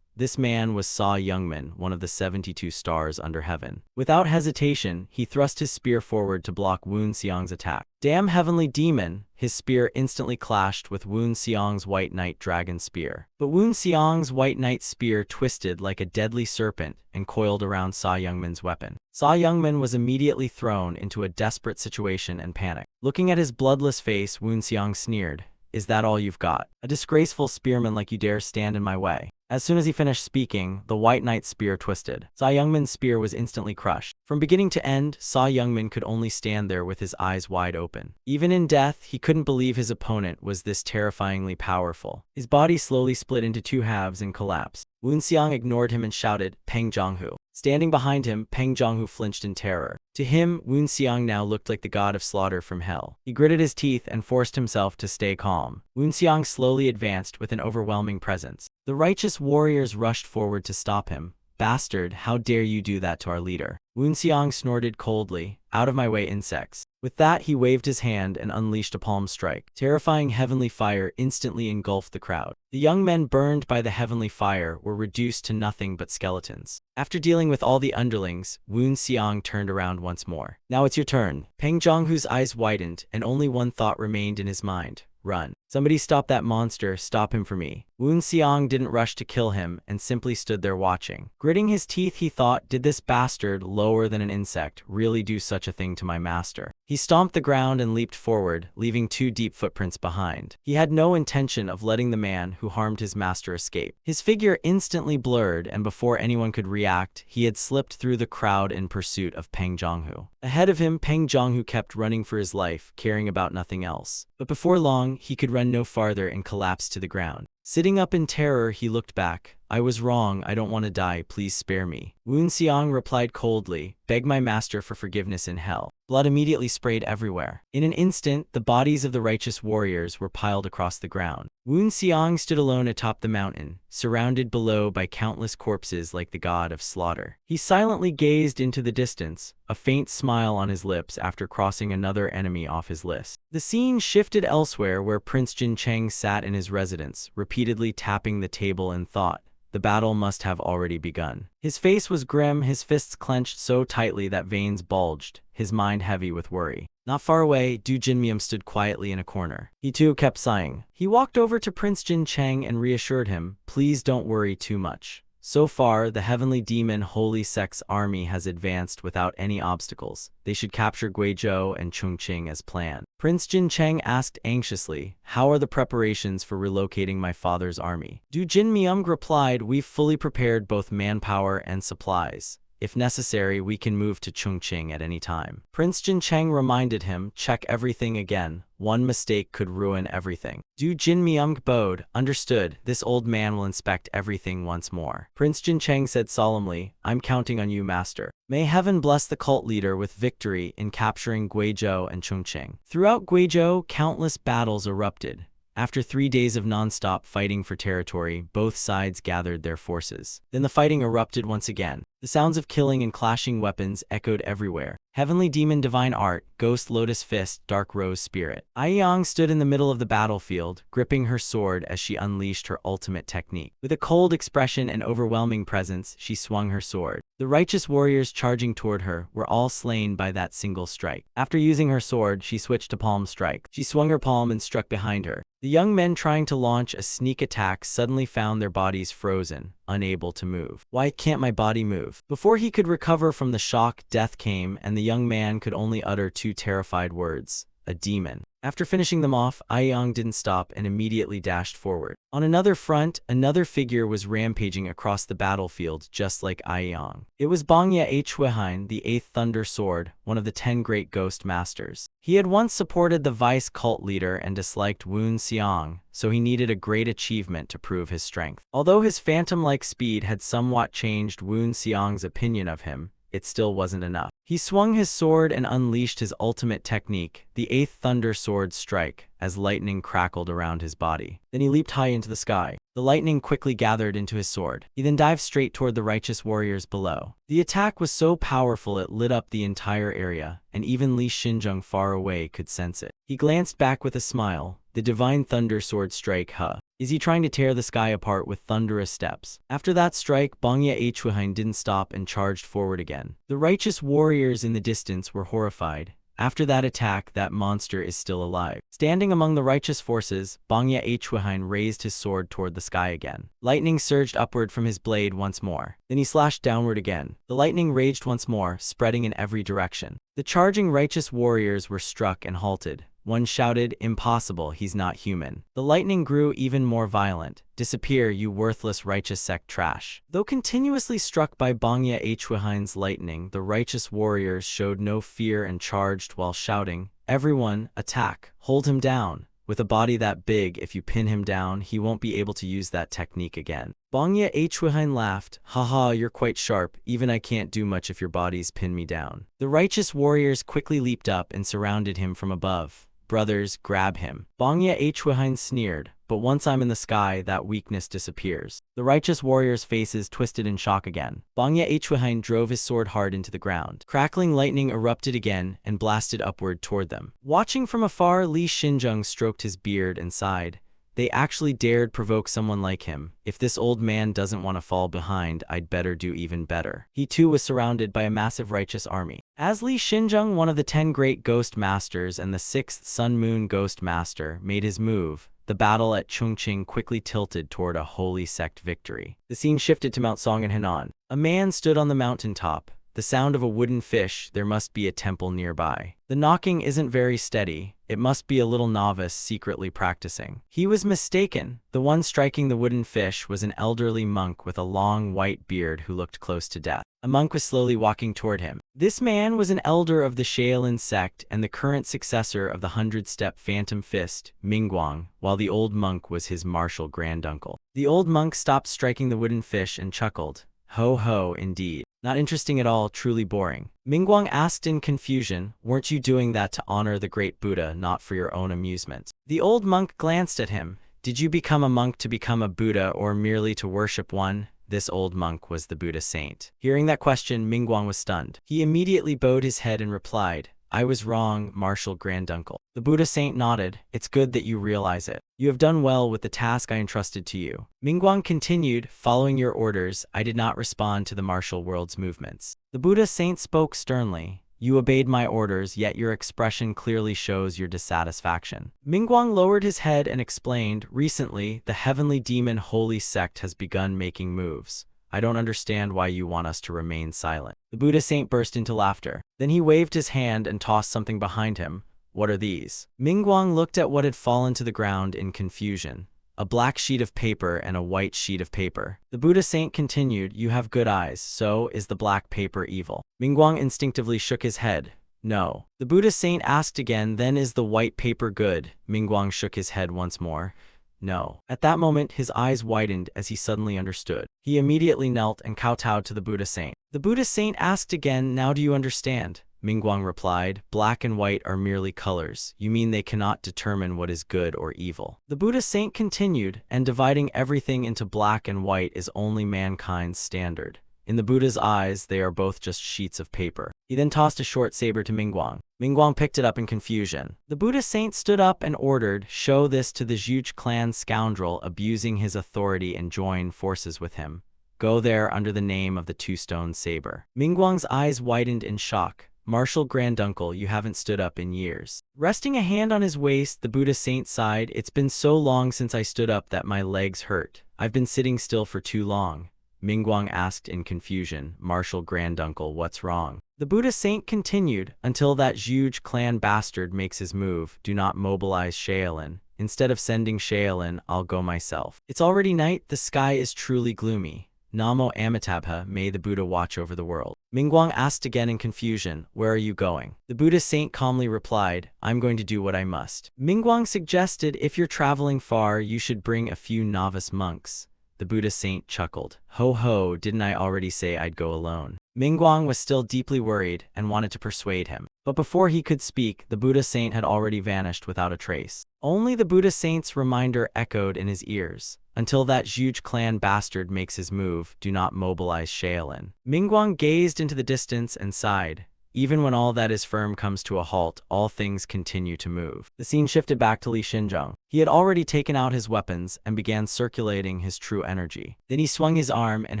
This man was Sa Youngman, one of the 72 stars under heaven. Without hesitation, he thrust his spear forward to block Wu Xiang's attack. "Damn heavenly demon!" His spear instantly clashed with Wu Xiang's White Knight Dragon Spear. But Wu Xiang's White Knight Spear twisted like a deadly serpent and coiled around Sa Youngman's weapon. Sa Youngman was immediately thrown into a desperate situation and panic. Looking at his bloodless face, Wu Xiang sneered, "Is that all you've got? A disgraceful spearman like you dare stand in my way?" As soon as he finished speaking, the White Knight's spear twisted. Sa Youngman's spear was instantly crushed. From beginning to end, Sa Youngman could only stand there with his eyes wide open. Even in death, he couldn't believe his opponent was this terrifyingly powerful. His body slowly split into two halves and collapsed. Wu Xiang ignored him and shouted, "Peng Zhonghu." Standing behind him, Peng Zhonghu flinched in terror. To him, Wu Xiang now looked like the god of slaughter from hell. He gritted his teeth and forced himself to stay calm. Wu Xiang slowly advanced with an overwhelming presence. The righteous warriors rushed forward to stop him. "Bastard, how dare you do that to our leader?" Wu Xiang snorted coldly, "Out of my way, insects." With that, he waved his hand and unleashed a palm strike. Terrifying heavenly fire instantly engulfed the crowd. The young men burned by the heavenly fire were reduced to nothing but skeletons. After dealing with all the underlings, Wu Xiang turned around once more. "Now it's your turn." Peng Zhonghu's eyes widened, and only one thought remained in his mind. Run. Somebody stop that monster, stop him for me. Wu Xiang didn't rush to kill him and simply stood there watching. Gritting his teeth, he thought, did this bastard, lower than an insect, really do such a thing to my master? He stomped the ground and leaped forward, leaving 2 deep footprints behind. He had no intention of letting the man who harmed his master escape. His figure instantly blurred, and before anyone could react, he had slipped through the crowd in pursuit of Peng Zhonghu. Ahead of him, Peng Zhonghu kept running for his life, caring about nothing else. But before long, he could run no farther and collapsed to the ground. Sitting up in terror, he looked back. "I was wrong, I don't want to die, please spare me." Wu Xiang replied coldly, "Beg my master for forgiveness in hell." Blood immediately sprayed everywhere. In an instant, the bodies of the righteous warriors were piled across the ground. Wu Xiang stood alone atop the mountain, surrounded below by countless corpses like the god of slaughter. He silently gazed into the distance, a faint smile on his lips after crossing another enemy off his list. The scene shifted elsewhere, where Prince Jin Cheng sat in his residence, repeatedly tapping the table in thought. The battle must have already begun. His face was grim, his fists clenched so tightly that veins bulged, his mind heavy with worry. Not far away, Du Jinmium stood quietly in a corner. He too kept sighing. He walked over to Prince Jin Cheng and reassured him, "Please don't worry too much. So far, the heavenly demon Holy Sect's army has advanced without any obstacles. They should capture Guizhou and Chongqing as planned." Prince Jin Cheng asked anxiously, "How are the preparations for relocating my father's army?" Du Jinmium replied, "We've fully prepared both manpower and supplies. If necessary, we can move to Chongqing at any time." Prince Jin Cheng reminded him, "Check everything again. One mistake could ruin everything." Du Jinmium bowed. "Understood. This old man will inspect everything once more." Prince Jin Cheng said solemnly, "I'm counting on you, master. May heaven bless the cult leader with victory in capturing Guizhou and Chongqing." Throughout Guizhou, countless battles erupted. After 3 days of non-stop fighting for territory, both sides gathered their forces. Then the fighting erupted once again. The sounds of killing and clashing weapons echoed everywhere. Heavenly Demon Divine Art, Ghost Lotus Fist, Dark Rose Spirit. Aiyang stood in the middle of the battlefield, gripping her sword as she unleashed her ultimate technique. With a cold expression and overwhelming presence, she swung her sword. The righteous warriors charging toward her were all slain by that single strike. After using her sword, she switched to palm strike. She swung her palm and struck behind her. The young men trying to launch a sneak attack suddenly found their bodies frozen, unable to move. Why can't my body move? Before he could recover from the shock, death came, and the young man could only utter two terrified words: a demon. After finishing them off, Aiyang didn't stop and immediately dashed forward. On another front, another figure was rampaging across the battlefield just like Aiyang. It was Bangya Huihain, the 8th Thunder Sword, one of the 10 great ghost masters. He had once supported the vice cult leader and disliked Wen Xiang, so he needed a great achievement to prove his strength. Although his phantom-like speed had somewhat changed Wen Xiang's opinion of him, it still wasn't enough. He swung his sword and unleashed his ultimate technique, the 8th Thunder Sword Strike, as lightning crackled around his body. Then he leaped high into the sky. The lightning quickly gathered into his sword. He then dived straight toward the righteous warriors below. The attack was so powerful it lit up the entire area, and even Li Xinzheng far away could sense it. He glanced back with a smile. The Divine Thunder Sword Strike, huh? Is he trying to tear the sky apart with thunderous steps? After that strike, Bangya Huihain didn't stop and charged forward again. The righteous warriors in the distance were horrified. After that attack, that monster is still alive. Standing among the righteous forces, Bangya Huihain raised his sword toward the sky again. Lightning surged upward from his blade once more. Then he slashed downward again. The lightning raged once more, spreading in every direction. The charging righteous warriors were struck and halted. One shouted, "Impossible, he's not human." The lightning grew even more violent. "Disappear, you worthless righteous sect trash." Though continuously struck by Bangya Huihain's lightning, the righteous warriors showed no fear and charged while shouting, "Everyone, attack! Hold him down! With a body that big, if you pin him down, he won't be able to use that technique again." Bangya Huihain laughed, "Haha, you're quite sharp. Even I can't do much if your bodies pin me down." The righteous warriors quickly leaped up and surrounded him from above. "Brothers, grab him." Bangya Huihain sneered, "But once I'm in the sky, that weakness disappears." The righteous warriors' faces twisted in shock again. Bangya Huihain drove his sword hard into the ground. Crackling lightning erupted again and blasted upward toward them. Watching from afar, Li Xinzheng stroked his beard and sighed. They actually dared provoke someone like him. If this old man doesn't want to fall behind, I'd better do even better. He too was surrounded by a massive righteous army. As Li Xinzheng, one of the 10 great ghost masters and the 6th Sun Moon Ghost Master, made his move, the battle at Chongqing quickly tilted toward a holy sect victory. The scene shifted to Mount Song in Henan. A man stood on the mountaintop. The sound of a wooden fish, there must be a temple nearby. The knocking isn't very steady. It must be a little novice secretly practicing. He was mistaken. The one striking the wooden fish was an elderly monk with a long white beard who looked close to death. A monk was slowly walking toward him. This man was an elder of the Shaolin sect and the current successor of the 100-step Phantom Fist, Mingguang, while the old monk was his martial granduncle. The old monk stopped striking the wooden fish and chuckled. "Ho ho, indeed. Not interesting at all, truly boring." Mingguang asked in confusion, "Weren't you doing that to honor the great Buddha, not for your own amusement?" The old monk glanced at him. "Did you become a monk to become a Buddha or merely to worship one?" This old monk was the Buddha saint. Hearing that question, Mingguang was stunned. He immediately bowed his head and replied, "I was wrong, martial granduncle." The Buddha saint nodded. "It's good that you realize it. You have done well with the task I entrusted to you." Mingguang continued, "Following your orders, I did not respond to the martial world's movements." The Buddha saint spoke sternly. "You obeyed my orders, yet your expression clearly shows your dissatisfaction." Mingguang lowered his head and explained, "Recently, the heavenly demon holy sect has begun making moves. I don't understand why you want us to remain silent." The Buddha saint burst into laughter. Then he waved his hand and tossed something behind him. "What are these?" Mingguang looked at what had fallen to the ground in confusion. A black sheet of paper and a white sheet of paper. The Buddha saint continued, "You have good eyes, so is the black paper evil?" Mingguang instinctively shook his head. "No." The Buddha saint asked again, "Then is the white paper good?" Mingguang shook his head once more. "No." At that moment, his eyes widened as he suddenly understood. He immediately knelt and kowtowed to the Buddha saint. The Buddha saint asked again, "Now do you understand?" Mingguang replied. Black and white are merely colors. You mean they cannot determine what is good or evil? The Buddha saint continued, and dividing everything into black and white is only mankind's standard. In the Buddha's eyes, they are both just sheets of paper. He then tossed a short saber to Mingguang. Mingguang picked it up in confusion. The Buddha saint stood up and ordered, "Show this to the Zhuge clan scoundrel abusing his authority and join forces with him. Go there under the name of the two-stone saber." Mingguang's eyes widened in shock. "Martial granduncle, you haven't stood up in years." Resting a hand on his waist, the Buddha saint sighed. "It's been so long since I stood up that my legs hurt. I've been sitting still for too long." Mingguang asked in confusion, "Martial granduncle, what's wrong?" The Buddha saint continued, "Until that Zhuge clan bastard makes his move, do not mobilize Shaolin. Instead of sending Shaolin, I'll go myself." It's already night, the sky is truly gloomy. Namo Amitabha, may the Buddha watch over the world. Mingguang asked again in confusion, "Where are you going?" The Buddha saint calmly replied, "I'm going to do what I must." Mingguang suggested, "If you're traveling far, you should bring a few novice monks." The Buddha saint chuckled. "Ho ho, didn't I already say I'd go alone?" Mingguang was still deeply worried and wanted to persuade him. But before he could speak, the Buddha saint had already vanished without a trace. Only the Buddha saint's reminder echoed in his ears. "Until that Zhuge clan bastard makes his move, do not mobilize Shaolin." Mingguang gazed into the distance and sighed. Even when all that is firm comes to a halt, all things continue to move. The scene shifted back to Li Xinzheng. He had already taken out his weapons and began circulating his true energy. Then he swung his arm and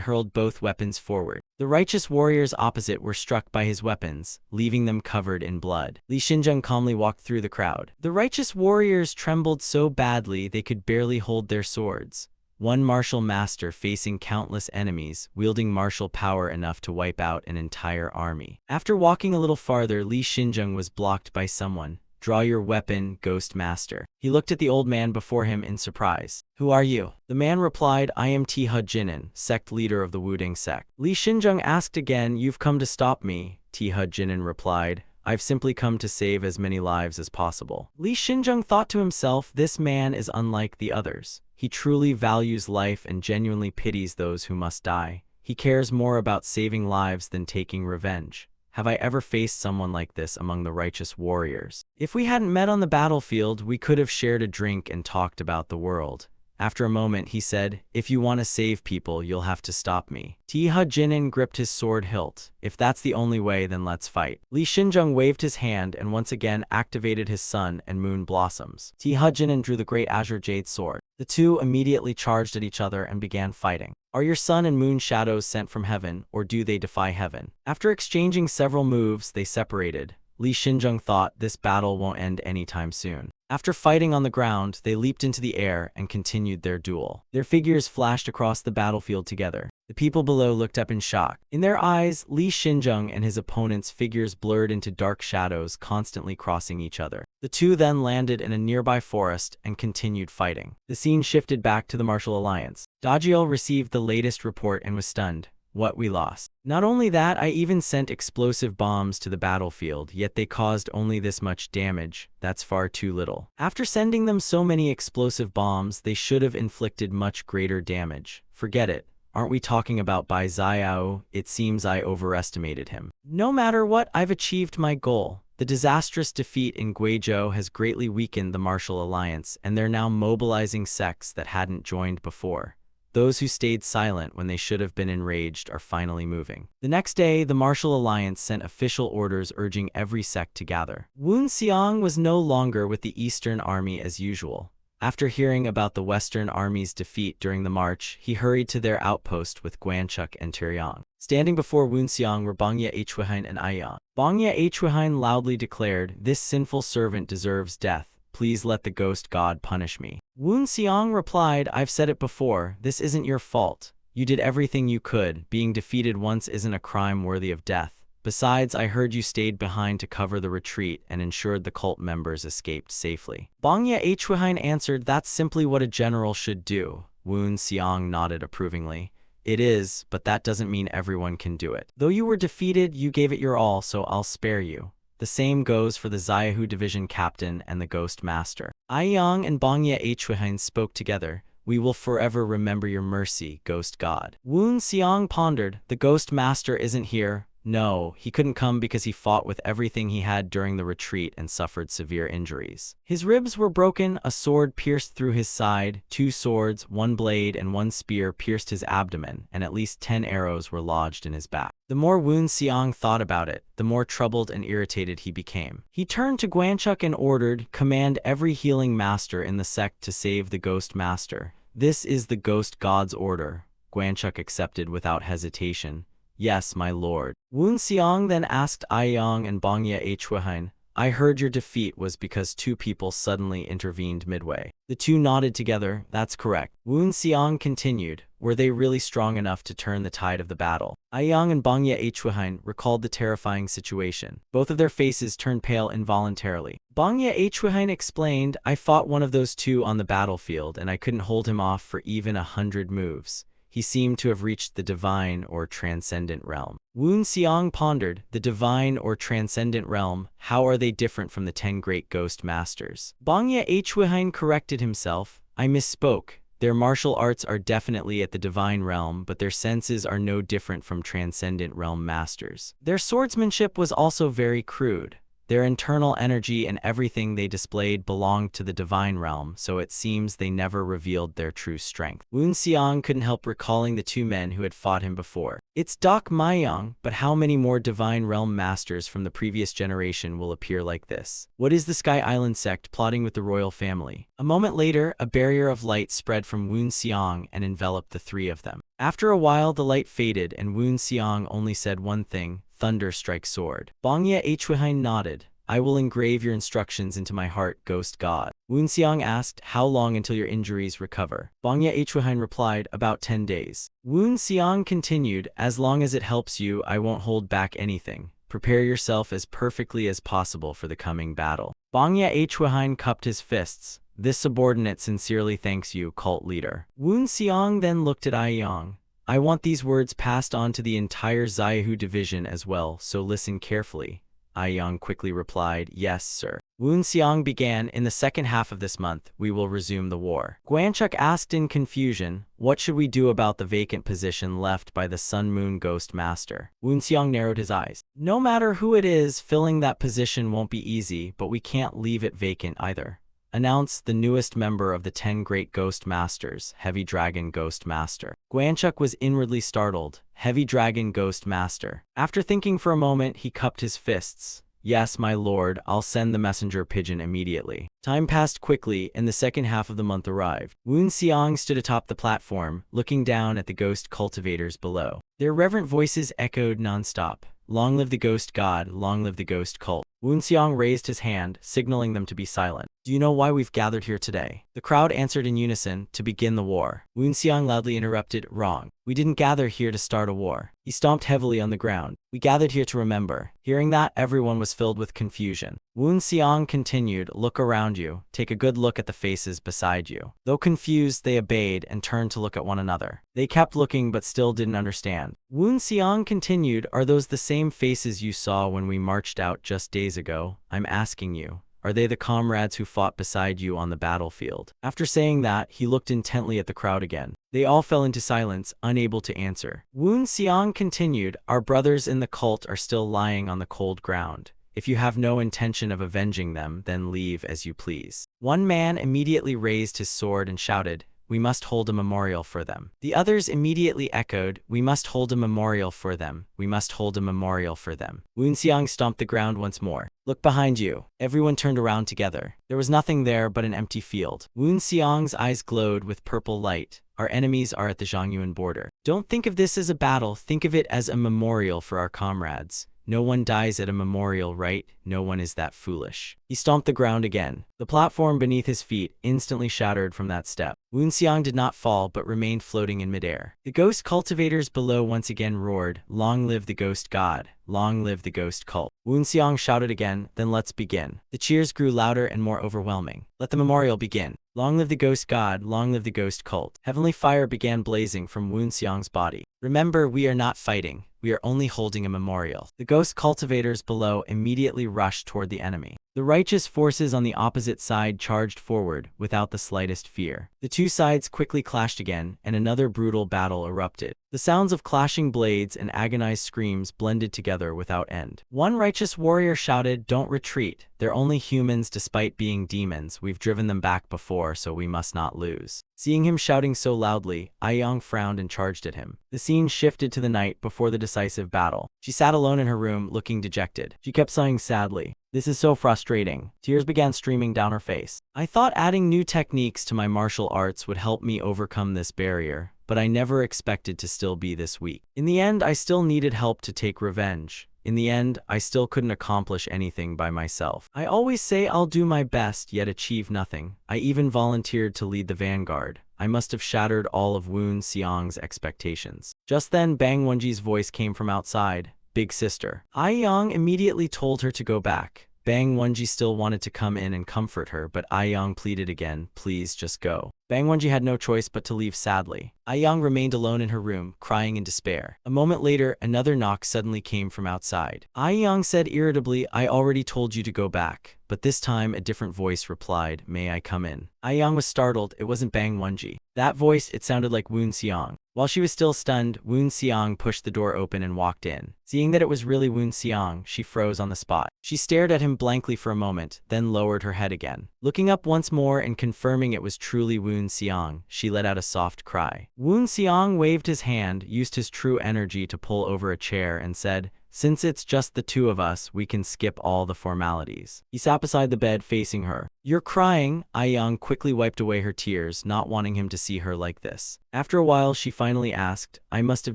hurled both weapons forward. The righteous warriors opposite were struck by his weapons, leaving them covered in blood. Li Xinzheng calmly walked through the crowd. The righteous warriors trembled so badly they could barely hold their swords. One martial master facing countless enemies, wielding martial power enough to wipe out an entire army. After walking a little farther, Li Xinzheng was blocked by someone. "Draw your weapon, Ghost Master." He looked at the old man before him in surprise. "Who are you?" The man replied, "I am He Jinin, sect leader of the Wuding sect." Li Xinzheng asked again, "You've come to stop me?" He Jinin replied, "I've simply come to save as many lives as possible." Li Xinzheng thought to himself, this man is unlike the others. He truly values life and genuinely pities those who must die. He cares more about saving lives than taking revenge. Have I ever faced someone like this among the righteous warriors? If we hadn't met on the battlefield, we could have shared a drink and talked about the world. After a moment, he said, "If you want to save people, you'll have to stop me." He Jinin gripped his sword hilt. "If that's the only way, then let's fight." Li Xinzheng waved his hand and once again activated his sun and moon blossoms. He Jinin drew the great azure jade sword. The two immediately charged at each other and began fighting. Are your sun and moon shadows sent from heaven, or do they defy heaven? After exchanging several moves, they separated. Li Xinzheng thought this battle won't end anytime soon. After fighting on the ground, they leaped into the air and continued their duel. Their figures flashed across the battlefield together. The people below looked up in shock. In their eyes, Li Xinzheng and his opponent's figures blurred into dark shadows, constantly crossing each other. The two then landed in a nearby forest and continued fighting. The scene shifted back to the Martial Alliance. Dajiel received the latest report and was stunned. "What, we lost? Not only that, I even sent explosive bombs to the battlefield, yet they caused only this much damage. That's far too little. After sending them so many explosive bombs, they should have inflicted much greater damage. Forget it. Aren't we talking about Bai Xiao? It seems I overestimated him. No matter what, I've achieved my goal. The disastrous defeat in Guizhou has greatly weakened the Martial Alliance, and they're now mobilizing sects that hadn't joined before. Those who stayed silent when they should have been enraged are finally moving." The next day, the Martial Alliance sent official orders urging every sect to gather. Wen Xiang was no longer with the Eastern Army as usual. After hearing about the Western Army's defeat during the march, he hurried to their outpost with Guanchuk and Tiryang. Standing before Wen Xiang were Bangya Huihain and Aiyang. Bangya Huihain loudly declared, "This sinful servant deserves death. Please let the ghost god punish me." Wen Xiang replied, "I've said it before, this isn't your fault. You did everything you could. Being defeated once isn't a crime worthy of death. Besides, I heard you stayed behind to cover the retreat and ensured the cult members escaped safely." Bangya Huihain answered, "That's simply what a general should do." Wen Xiang nodded approvingly. "It is, but that doesn't mean everyone can do it. Though you were defeated, you gave it your all, so I'll spare you. The same goes for the Xiaohu Division Captain and the Ghost Master." Aiyang and Bangya Huihain spoke together. "We will forever remember your mercy, Ghost God." Wen Xiang pondered, "The Ghost Master isn't here. No, he couldn't come because he fought with everything he had during the retreat and suffered severe injuries. His ribs were broken, a sword pierced through his side, 2 swords, 1 blade, and 1 spear pierced his abdomen, and at least 10 arrows were lodged in his back. The more Woon Seong thought about it, the more troubled and irritated he became. He turned to Guanchuk and ordered, "Command every healing master in the sect to save the Ghost Master. This is the Ghost God's order." Guanchuk accepted without hesitation. "Yes, my lord." Woon Seong then asked Aiyang and Bongya Hwahin, "I heard your defeat was because 2 people suddenly intervened midway." The 2 nodded together. "That's correct." Woon Seong continued, "Were they really strong enough to turn the tide of the battle?" Aiyang and Bongya Hwahin recalled the terrifying situation. Both of their faces turned pale involuntarily. Bongya Hwahin explained, "I fought one of those 2 on the battlefield and I couldn't hold him off for even 100 moves. He seemed to have reached the divine or transcendent realm." Woon Seong pondered, "The divine or transcendent realm, how are they different from the 10 great ghost masters?" Bongya Hwahin corrected himself, "I misspoke. Their martial arts are definitely at the divine realm, but their senses are no different from transcendent realm masters. Their swordsmanship was also very crude. Their internal energy and everything they displayed belonged to the divine realm, so it seems they never revealed their true strength." Woon Seong couldn't help recalling the 2 men who had fought him before. "It's Dak Myung, but how many more divine realm masters from the previous generation will appear like this? What is the Sky Island sect plotting with the royal family?" A moment later, a barrier of light spread from Woon Seong and enveloped the 3 of them. After a while, the light faded and Woon Seong only said one thing, "Thunder strike sword." Bongya Hwahin nodded. "I will engrave your instructions into my heart, Ghost God." Woon Seong asked, "How long until your injuries recover?" Bongya Hwahin replied, "About 10 days." Woon Seong continued, "As long as it helps you, I won't hold back anything. Prepare yourself as perfectly as possible for the coming battle." Bongya Hwahin cupped his fists. "This subordinate sincerely thanks you, cult leader." Woon Seong then looked at Aiyang. "I want these words passed on to the entire Xiaohu division as well, so listen carefully." Aiyang quickly replied, "Yes, sir." Woon Seong began, "In the second half of this month, we will resume the war." Guanchuk asked in confusion, "What should we do about the vacant position left by the Sun Moon Ghost Master?" Woon Seong narrowed his eyes. "No matter who it is, filling that position won't be easy, but we can't leave it vacant either," announced the newest member of the 10 Great Ghost Masters, Heavy Dragon Ghost Master. Guanchuk was inwardly startled. Heavy Dragon Ghost Master. After thinking for a moment, he cupped his fists. "Yes, my lord, I'll send the messenger pigeon immediately." Time passed quickly, and the second half of the month arrived. Woon Seong stood atop the platform, looking down at the ghost cultivators below. Their reverent voices echoed nonstop. "Long live the ghost god, long live the ghost cult." Woon Seong raised his hand, signaling them to be silent. "Do you know why we've gathered here today?" The crowd answered in unison, "To begin the war." Woon Seong loudly interrupted, "Wrong. We didn't gather here to start a war." He stomped heavily on the ground. "We gathered here to remember." Hearing that, everyone was filled with confusion. Woon Seong continued, "Look around you. Take a good look at the faces beside you." Though confused, they obeyed and turned to look at one another. They kept looking but still didn't understand. Woon Seong continued, "Are those the same faces you saw when we marched out just days ago? I'm asking you. Are they the comrades who fought beside you on the battlefield?" After saying that, he looked intently at the crowd again. They all fell into silence, unable to answer. Woon Seong continued, "Our brothers in the cult are still lying on the cold ground. If you have no intention of avenging them, then leave as you please." One man immediately raised his sword and shouted, "We must hold a memorial for them." The others immediately echoed, "We must hold a memorial for them. We must hold a memorial for them." Woon Seong stomped the ground once more. "Look behind you." Everyone turned around together. There was nothing there but an empty field. Woon Seong's eyes glowed with purple light. "Our enemies are at the Zhongyuan border. Don't think of this as a battle, think of it as a memorial for our comrades. No one dies at a memorial, right? No one is that foolish." He stomped the ground again. The platform beneath his feet instantly shattered from that step. Woon Seong did not fall but remained floating in midair. The ghost cultivators below once again roared, "Long live the ghost god! Long live the ghost cult!" Woon Seong shouted again, "Then let's begin." The cheers grew louder and more overwhelming. "Let the memorial begin. Long live the ghost god, long live the ghost cult." Heavenly fire began blazing from Woon Seong's body. "Remember, we are not fighting. We are only holding a memorial." The ghost cultivators below immediately rushed toward the enemy. The righteous forces on the opposite side charged forward without the slightest fear. The two sides quickly clashed again, and another brutal battle erupted. The sounds of clashing blades and agonized screams blended together without end. One righteous warrior shouted, "Don't retreat. They're only humans despite being demons. We've driven them back before, so we must not lose." Seeing him shouting so loudly, Aiyang frowned and charged at him. The scene shifted to the night before the decisive battle. She sat alone in her room, looking dejected. She kept sighing sadly. "This is so frustrating." Tears began streaming down her face. "I thought adding new techniques to my martial arts would help me overcome this barrier, but I never expected to still be this weak. In the end, I still needed help to take revenge. In the end, I still couldn't accomplish anything by myself. I always say I'll do my best, yet achieve nothing. I even volunteered to lead the vanguard. I must have shattered all of Woon Xiang's expectations." Just then, Bang Wenji's voice came from outside. "Big sister." Aiyang immediately told her to go back. Bang Wenji still wanted to come in and comfort her, but Aiyang pleaded again, "Please, just go." Bang Wenji had no choice but to leave sadly. Aiyang remained alone in her room, crying in despair. A moment later, another knock suddenly came from outside. Aiyang said irritably, "I already told you to go back." But this time, a different voice replied, "May I come in?" Aiyang was startled. It wasn't Bang Wenji. That voice, it sounded like Woon Xiang. While she was still stunned, Woon Xiang pushed the door open and walked in. Seeing that it was really Woon Xiang, she froze on the spot. She stared at him blankly for a moment, then lowered her head again. Looking up once more and confirming it was truly Woon Xiang, she let out a soft cry. Woon Xiang waved his hand, used his true energy to pull over a chair, and said, "Since it's just the two of us, we can skip all the formalities." He sat beside the bed facing her. "You're crying." Aiyang quickly wiped away her tears, not wanting him to see her like this. After a while, she finally asked, "I must have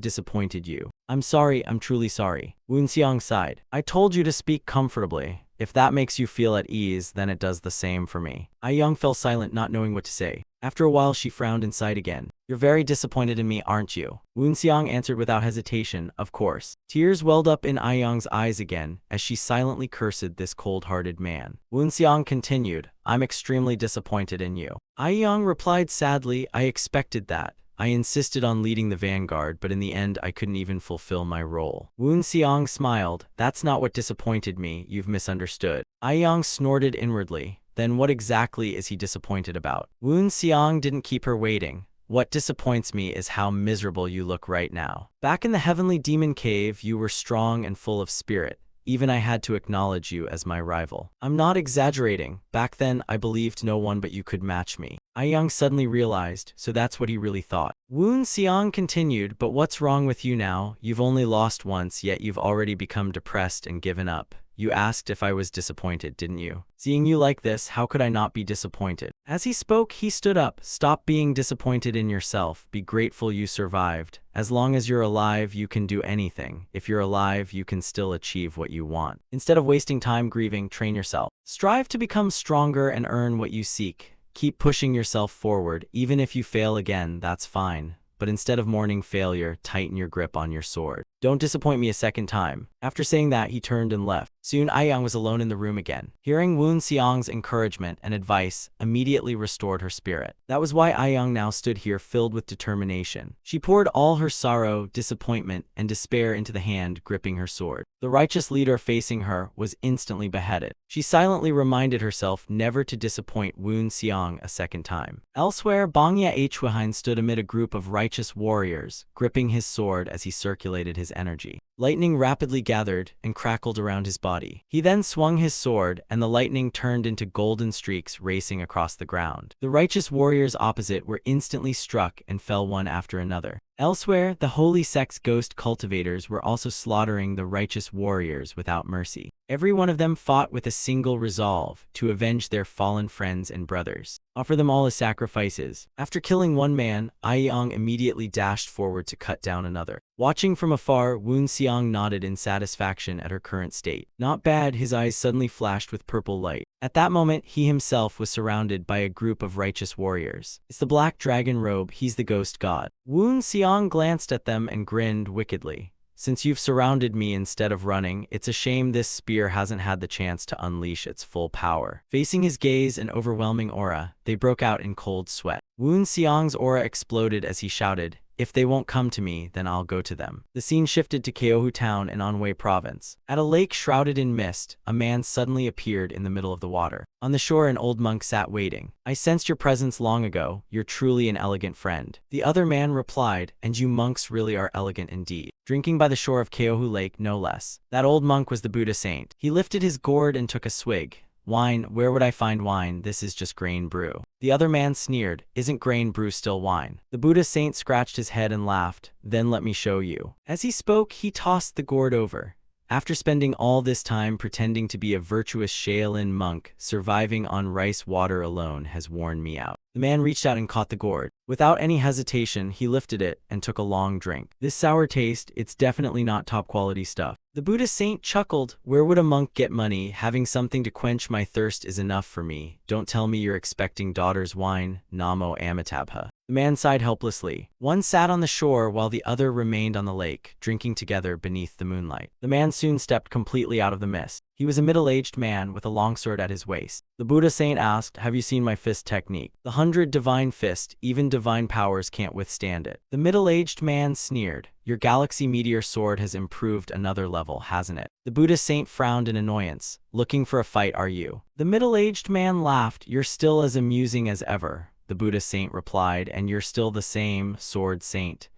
disappointed you." "I'm sorry, I'm truly sorry." Woon Xiang sighed. "I told you to speak comfortably. If that makes you feel at ease, then it does the same for me." Aiyang fell silent, not knowing what to say. After a while, she frowned and sighed again. "You're very disappointed in me, aren't you?" Woon Xiang answered without hesitation, "Of course." Tears welled up in Aiyang's eyes again, as she silently cursed this cold-hearted man. Woon Xiang continued, "I'm extremely disappointed in you." Aiyang replied sadly, "I expected that. I insisted on leading the vanguard, but in the end I couldn't even fulfill my role." Woon Xiang smiled. "That's not what disappointed me, you've misunderstood." Aiyang snorted inwardly. Then what exactly is he disappointed about? Woon Xiang didn't keep her waiting. "What disappoints me is how miserable you look right now. Back in the Heavenly Demon Cave, you were strong and full of spirit. Even I had to acknowledge you as my rival. I'm not exaggerating. Back then, I believed no one but you could match me." Aiyang suddenly realized, so that's what he really thought. Woon Xiang continued, "But what's wrong with you now? You've only lost once, yet you've already become depressed and given up. You asked if I was disappointed, didn't you? Seeing you like this, how could I not be disappointed?" As he spoke, he stood up. "Stop being disappointed in yourself. Be grateful you survived. As long as you're alive, you can do anything. If you're alive, you can still achieve what you want. Instead of wasting time grieving, train yourself. Strive to become stronger and earn what you seek. Keep pushing yourself forward. Even if you fail again, that's fine. But instead of mourning failure, tighten your grip on your sword. Don't disappoint me a second time." After saying that, he turned and left. Soon Aiyang was alone in the room again. Hearing Woon Xiang's encouragement and advice immediately restored her spirit. That was why Aiyang now stood here filled with determination. She poured all her sorrow, disappointment, and despair into the hand gripping her sword. The righteous leader facing her was instantly beheaded. She silently reminded herself never to disappoint Woon Xiang a second time. Elsewhere, Bangya Huahan stood amid a group of righteous warriors, gripping his sword as he circulated his energy. Lightning rapidly gathered and crackled around his body. He then swung his sword, and the lightning turned into golden streaks racing across the ground. The righteous warriors opposite were instantly struck and fell one after another. Elsewhere, the holy sect's ghost cultivators were also slaughtering the righteous warriors without mercy. Every one of them fought with a single resolve to avenge their fallen friends and brothers. Offer them all as sacrifices. After killing one man, Aiyang immediately dashed forward to cut down another. Watching from afar, Woon Xiang nodded in satisfaction at her current state. Not bad, his eyes suddenly flashed with purple light. At that moment, he himself was surrounded by a group of righteous warriors. "It's the Black Dragon Robe, he's the ghost god." Woon Xiang glanced at them and grinned wickedly. "Since you've surrounded me instead of running, it's a shame this spear hasn't had the chance to unleash its full power." Facing his gaze and overwhelming aura, they broke out in cold sweat. Woon Xiang's aura exploded as he shouted, "If they won't come to me, then I'll go to them." The scene shifted to Keohu Town in Anhui Province. At a lake shrouded in mist, a man suddenly appeared in the middle of the water. On the shore, an old monk sat waiting. "I sensed your presence long ago. You're truly an elegant friend." The other man replied, "And you monks really are elegant indeed." Drinking by the shore of Keohu Lake, no less. That old monk was the Buddha saint. He lifted his gourd and took a swig. "Wine, where would I find wine? This is just grain brew." The other man sneered, "Isn't grain brew still wine?" The Buddha saint scratched his head and laughed. "Then let me show you." As he spoke, he tossed the gourd over. After spending all this time pretending to be a virtuous Shaolin monk, surviving on rice water alone has worn me out. The man reached out and caught the gourd. Without any hesitation, he lifted it and took a long drink. "This sour taste, it's definitely not top quality stuff." The Buddha saint chuckled, "Where would a monk get money? Having something to quench my thirst is enough for me. Don't tell me you're expecting daughter's wine, Namo Amitabha." The man sighed helplessly. One sat on the shore while the other remained on the lake, drinking together beneath the moonlight. The man soon stepped completely out of the mist. He was a middle-aged man with a longsword at his waist. The Buddha saint asked, "Have you seen my fist technique? The 100 divine fist, even divine powers can't withstand it." The middle-aged man sneered, "Your galaxy meteor sword has improved another level, hasn't it?" The Buddha saint frowned in annoyance. "Looking for a fight, are you?" The middle-aged man laughed. "You're still as amusing as ever." The Buddha saint replied, "And you're still the same, sword saint."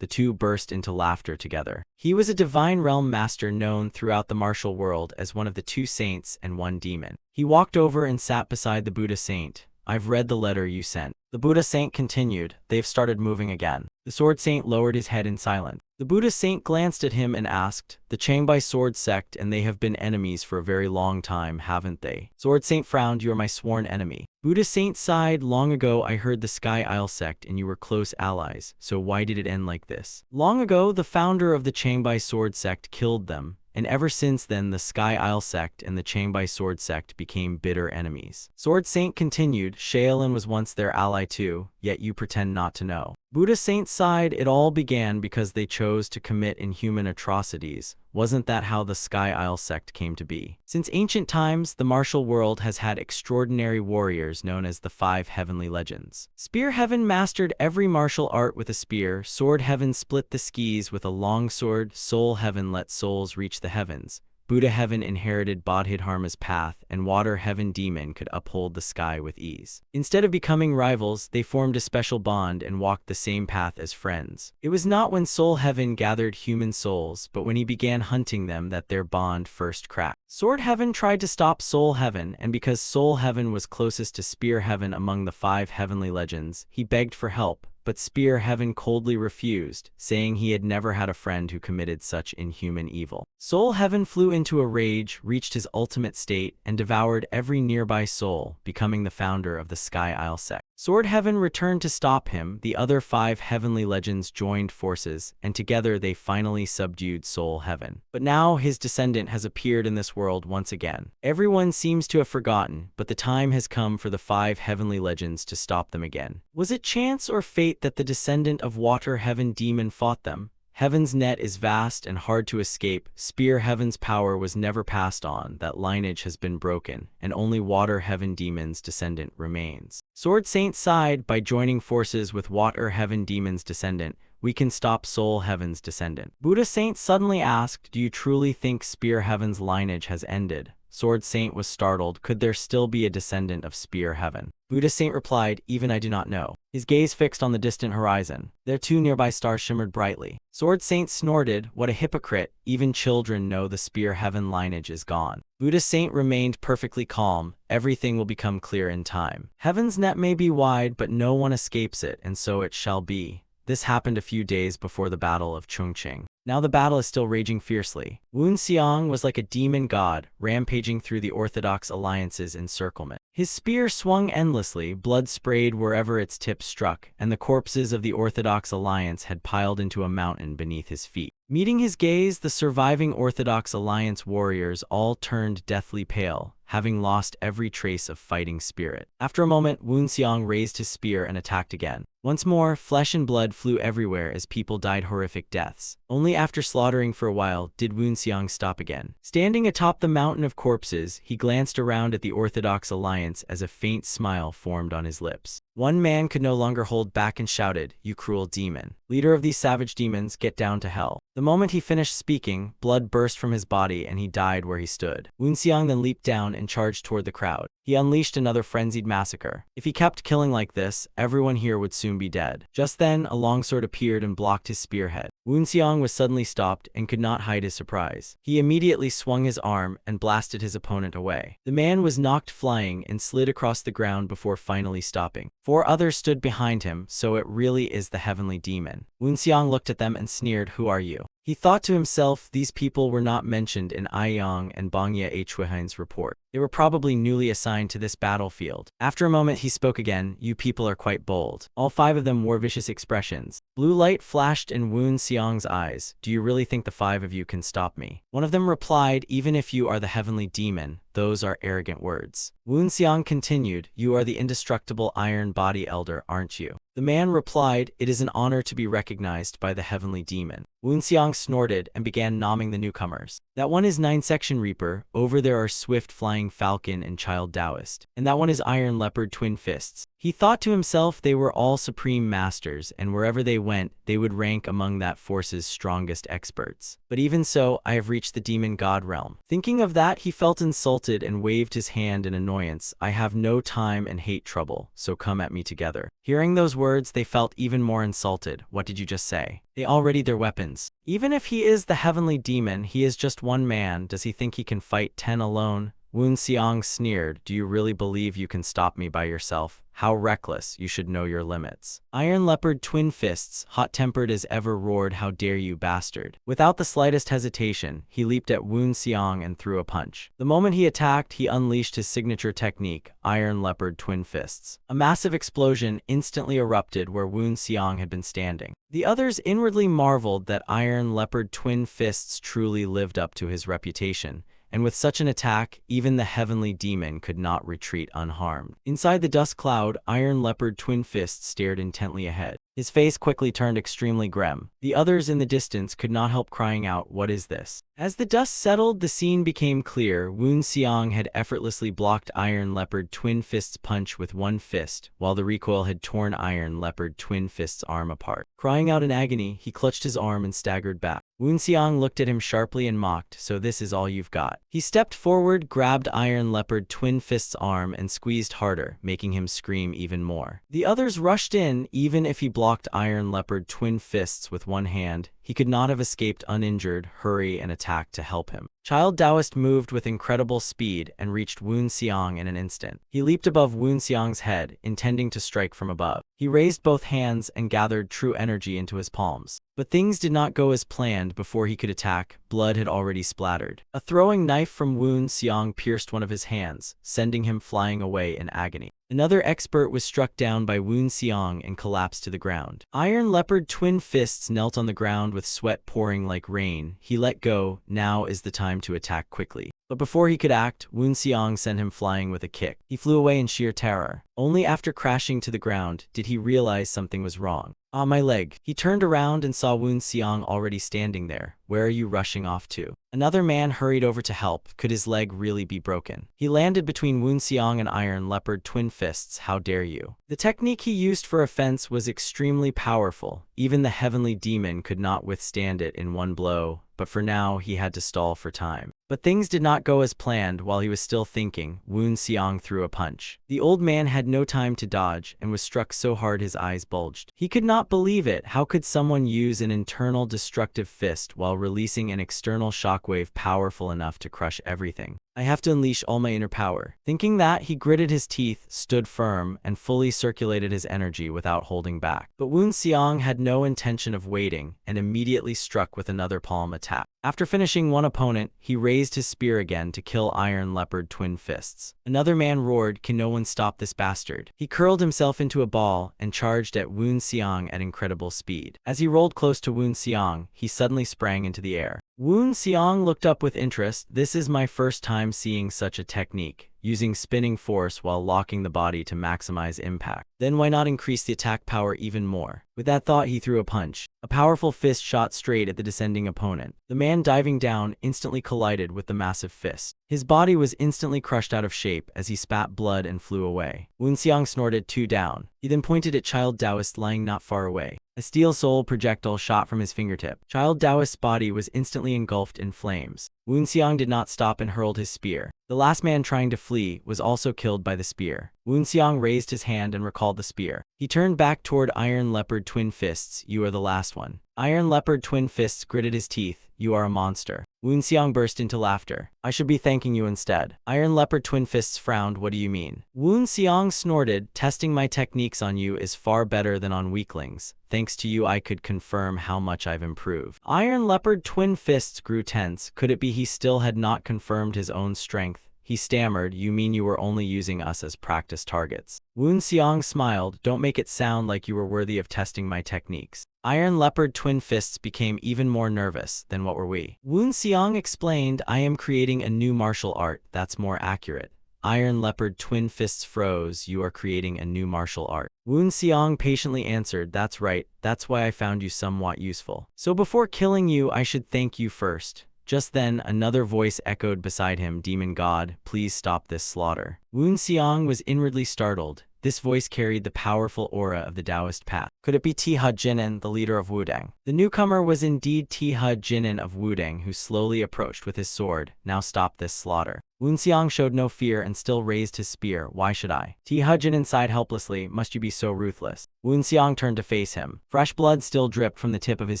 The two burst into laughter together. He was a divine realm master known throughout the martial world as one of the two saints and one demon. He walked over and sat beside the Buddha saint. "I've read the letter you sent." The Buddha saint continued, "They've started moving again." The sword saint lowered his head in silence. The Buddha saint glanced at him and asked, "The Changbai sword sect and they have been enemies for a very long time, haven't they?" Sword saint frowned, "You are my sworn enemy." Buddha saint sighed, "Long ago I heard the Sky Isle sect and you were close allies, so why did it end like this?" "Long ago the founder of the Changbai sword sect killed them, and ever since then the Sky Isle sect and the Changbai sword sect became bitter enemies." Sword saint continued, "Shaolin was once their ally too, yet you pretend not to know." Buddha saint sighed, "It all began because they chose to commit inhuman atrocities. Wasn't that how the Sky Isle sect came to be?" Since ancient times, the martial world has had extraordinary warriors known as the 5 heavenly legends. Spear Heaven mastered every martial art with a spear, Sword Heaven split the skis with a longsword, Soul Heaven let souls reach the heavens, Buddha Heaven inherited Bodhidharma's path, and Water Heaven Demon could uphold the sky with ease. Instead of becoming rivals, they formed a special bond and walked the same path as friends. It was not when Soul Heaven gathered human souls, but when he began hunting them that their bond first cracked. Sword Heaven tried to stop Soul Heaven, and because Soul Heaven was closest to Spear Heaven among the 5 heavenly legends, he begged for help. But Spear Heaven coldly refused, saying he had never had a friend who committed such inhuman evil. Soul Heaven flew into a rage, reached his ultimate state, and devoured every nearby soul, becoming the founder of the Sky Isle sect. Sword Heaven returned to stop him, the other 5 heavenly legends joined forces, and together they finally subdued Soul Heaven. But now his descendant has appeared in this world once again. Everyone seems to have forgotten, but the time has come for the 5 heavenly legends to stop them again. Was it chance or fate that the descendant of Water Heaven Demon fought them? Heaven's net is vast and hard to escape. Spear Heaven's power was never passed on, that lineage has been broken, and only Water Heaven Demon's descendant remains. Sword Saint sighed, by joining forces with Water Heaven Demon's descendant, we can stop Soul Heaven's descendant. Buddha Saint suddenly asked, do you truly think Spear Heaven's lineage has ended? Sword Saint was startled, could there still be a descendant of Spear Heaven? Buddha Saint replied, even I do not know. His gaze fixed on the distant horizon. There 2 nearby stars shimmered brightly. Sword Saint snorted, what a hypocrite, even children know the Spear Heaven lineage is gone. Buddha Saint remained perfectly calm, everything will become clear in time. Heaven's net may be wide, but no one escapes it, and so it shall be. This happened a few days before the Battle of Chongqing. Now the battle is still raging fiercely. Woon Xiang was like a demon god, rampaging through the Orthodox Alliance's encirclement. His spear swung endlessly, blood sprayed wherever its tip struck, and the corpses of the Orthodox Alliance had piled into a mountain beneath his feet. Meeting his gaze, the surviving Orthodox Alliance warriors all turned deathly pale, having lost every trace of fighting spirit. After a moment, Woon Xiang raised his spear and attacked again. Once more, flesh and blood flew everywhere as people died horrific deaths. Only after slaughtering for a while did Wu Xiang stop again. Standing atop the mountain of corpses, he glanced around at the Orthodox Alliance as a faint smile formed on his lips. One man could no longer hold back and shouted, "You cruel demon. Leader of these savage demons, get down to hell." The moment he finished speaking, blood burst from his body and he died where he stood. Wu Xiang then leaped down and charged toward the crowd. He unleashed another frenzied massacre. If he kept killing like this, everyone here would soon be dead. Just then, a longsword appeared and blocked his spearhead. Wu Xiang was suddenly stopped and could not hide his surprise. He immediately swung his arm and blasted his opponent away. The man was knocked flying and slid across the ground before finally stopping. 4 others stood behind him, so it really is the heavenly demon. Wu Xiang looked at them and sneered, "Who are you?" He thought to himself, these people were not mentioned in Aiyang and Bangye Huihan's report. They were probably newly assigned to this battlefield. After a moment he spoke again, "You people are quite bold." All 5 of them wore vicious expressions. Blue light flashed in Wu Xiang's eyes. "Do you really think the 5 of you can stop me?" One of them replied, "Even if you are the heavenly demon, those are arrogant words." Wu Xiang continued, "You are the indestructible iron body elder, aren't you?" The man replied, "It is an honor to be recognized by the heavenly demon." Wu Xiang snorted and began nomming the newcomers. "That one is 9-section Reaper, over there are Swift Flying Falcon and Child Taoist, and that one is Iron Leopard Twin Fists." He thought to himself they were all supreme masters, and wherever they went, they would rank among that force's strongest experts. But even so, I have reached the demon god realm. Thinking of that, he felt insulted and waved his hand in annoyance. "I have no time and hate trouble, so come at me together." Hearing those words, they felt even more insulted. "What did you just say?" They all readied their weapons. Even if he is the heavenly demon, he is just one man. Does he think he can fight 10 alone? Wu Xiang sneered, "Do you really believe you can stop me by yourself? How reckless, you should know your limits." Iron Leopard Twin Fists, hot-tempered as ever, roared, "How dare you, bastard." Without the slightest hesitation, he leaped at Wu Xiang and threw a punch. The moment he attacked, he unleashed his signature technique, Iron Leopard Twin Fists. A massive explosion instantly erupted where Wu Xiang had been standing. The others inwardly marveled that Iron Leopard Twin Fists truly lived up to his reputation. And with such an attack, even the heavenly demon could not retreat unharmed. Inside the dust cloud, Iron Leopard Twin Fists stared intently ahead. His face quickly turned extremely grim. The others in the distance could not help crying out, "What is this?" As the dust settled, the scene became clear. Wu Xiang had effortlessly blocked Iron Leopard Twin Fist's punch with one fist, while the recoil had torn Iron Leopard Twin Fist's arm apart. Crying out in agony, he clutched his arm and staggered back. Wu Xiang looked at him sharply and mocked, "So this is all you've got." He stepped forward, grabbed Iron Leopard Twin Fist's arm and squeezed harder, making him scream even more. The others rushed in. Even if he blocked Iron Leopard Twin Fists with one hand, he could not have escaped uninjured. Hurry and attack to help him. Child Taoist moved with incredible speed and reached Wu Xiang in an instant. He leaped above Wu Xiang's head, intending to strike from above. He raised both hands and gathered true energy into his palms. But things did not go as planned. Before he could attack, blood had already splattered. A throwing knife from Wu Xiang pierced one of his hands, sending him flying away in agony. Another expert was struck down by Wu Xiang and collapsed to the ground. Iron Leopard Twin Fists knelt on the ground with sweat pouring like rain. He let go. Now is the time to attack quickly. But before he could act, Wu Xiang sent him flying with a kick. He flew away in sheer terror. Only after crashing to the ground did he realize something was wrong. "Ah, my leg." He turned around and saw Wu Xiang already standing there. "Where are you rushing off to?" Another man hurried over to help. Could his leg really be broken? He landed between Wu Xiang and Iron Leopard Twin Fists. "How dare you?" The technique he used for offense was extremely powerful. Even the heavenly demon could not withstand it in one blow. But for now, he had to stall for time. But things did not go as planned. While he was still thinking, Wu Xiang threw a punch. The old man had no time to dodge and was struck so hard his eyes bulged. He could not believe it. How could someone use an internal destructive fist while releasing an external shockwave powerful enough to crush everything? "I have to unleash all my inner power." Thinking that, he gritted his teeth, stood firm, and fully circulated his energy without holding back. But Wu Xiang had no intention of waiting and immediately struck with another palm attack. After finishing one opponent, he raised raised his spear again to kill Iron Leopard Twin Fists. Another man roared, "Can no one stop this bastard?" He curled himself into a ball and charged at Woon Seong at incredible speed. As he rolled close to Woon Seong, he suddenly sprang into the air. Woon Seong looked up with interest. "This is my first time seeing such a technique, using spinning force while locking the body to maximize impact. Then why not increase the attack power even more?" With that thought, he threw a punch. A powerful fist shot straight at the descending opponent. The man diving down instantly collided with the massive fist. His body was instantly crushed out of shape as he spat blood and flew away. Woon Seong snorted, "Two down." He then pointed at Child Taoist lying not far away. A steel soul projectile shot from his fingertip. Child Taoist's body was instantly engulfed in flames. Woon Seong did not stop and hurled his spear. The last man trying to flee was also killed by the spear. Woon Seong raised his hand and recalled the spear. He turned back toward Iron Leopard Twin Fists. "You are the last one." Iron Leopard Twin Fists gritted his teeth. "You are a monster." Woon Seong burst into laughter. "I should be thanking you instead." Iron Leopard Twin Fists frowned. "What do you mean?" Woon Seong snorted. "Testing my techniques on you is far better than on weaklings. Thanks to you I could confirm how much I've improved." Iron Leopard Twin Fists grew tense. Could it be he still had not confirmed his own strength? He stammered, "You mean you were only using us as practice targets?" Woon Seong smiled. "Don't make it sound like you were worthy of testing my techniques." Iron Leopard Twin Fists became even more nervous. "Then what were we?" Woon Seong explained, "I am creating a new martial art that's more accurate." Iron Leopard Twin Fists froze. "You are creating a new martial art." Woon Seong patiently answered, "That's right. That's why I found you somewhat useful. So before killing you, I should thank you first." Just then, another voice echoed beside him, "Demon God, please stop this slaughter." Woon Seong was inwardly startled. This voice carried the powerful aura of the Taoist path. Could it be Tiha Jinin, the leader of Wudang? The newcomer was indeed Tiha Jinin of Wudang, who slowly approached with his sword. "Now stop this slaughter." Woon Seong showed no fear and still raised his spear. "Why should I?" Tiha Jinin sighed helplessly. "Must you be so ruthless?" Woon Seong turned to face him. Fresh blood still dripped from the tip of his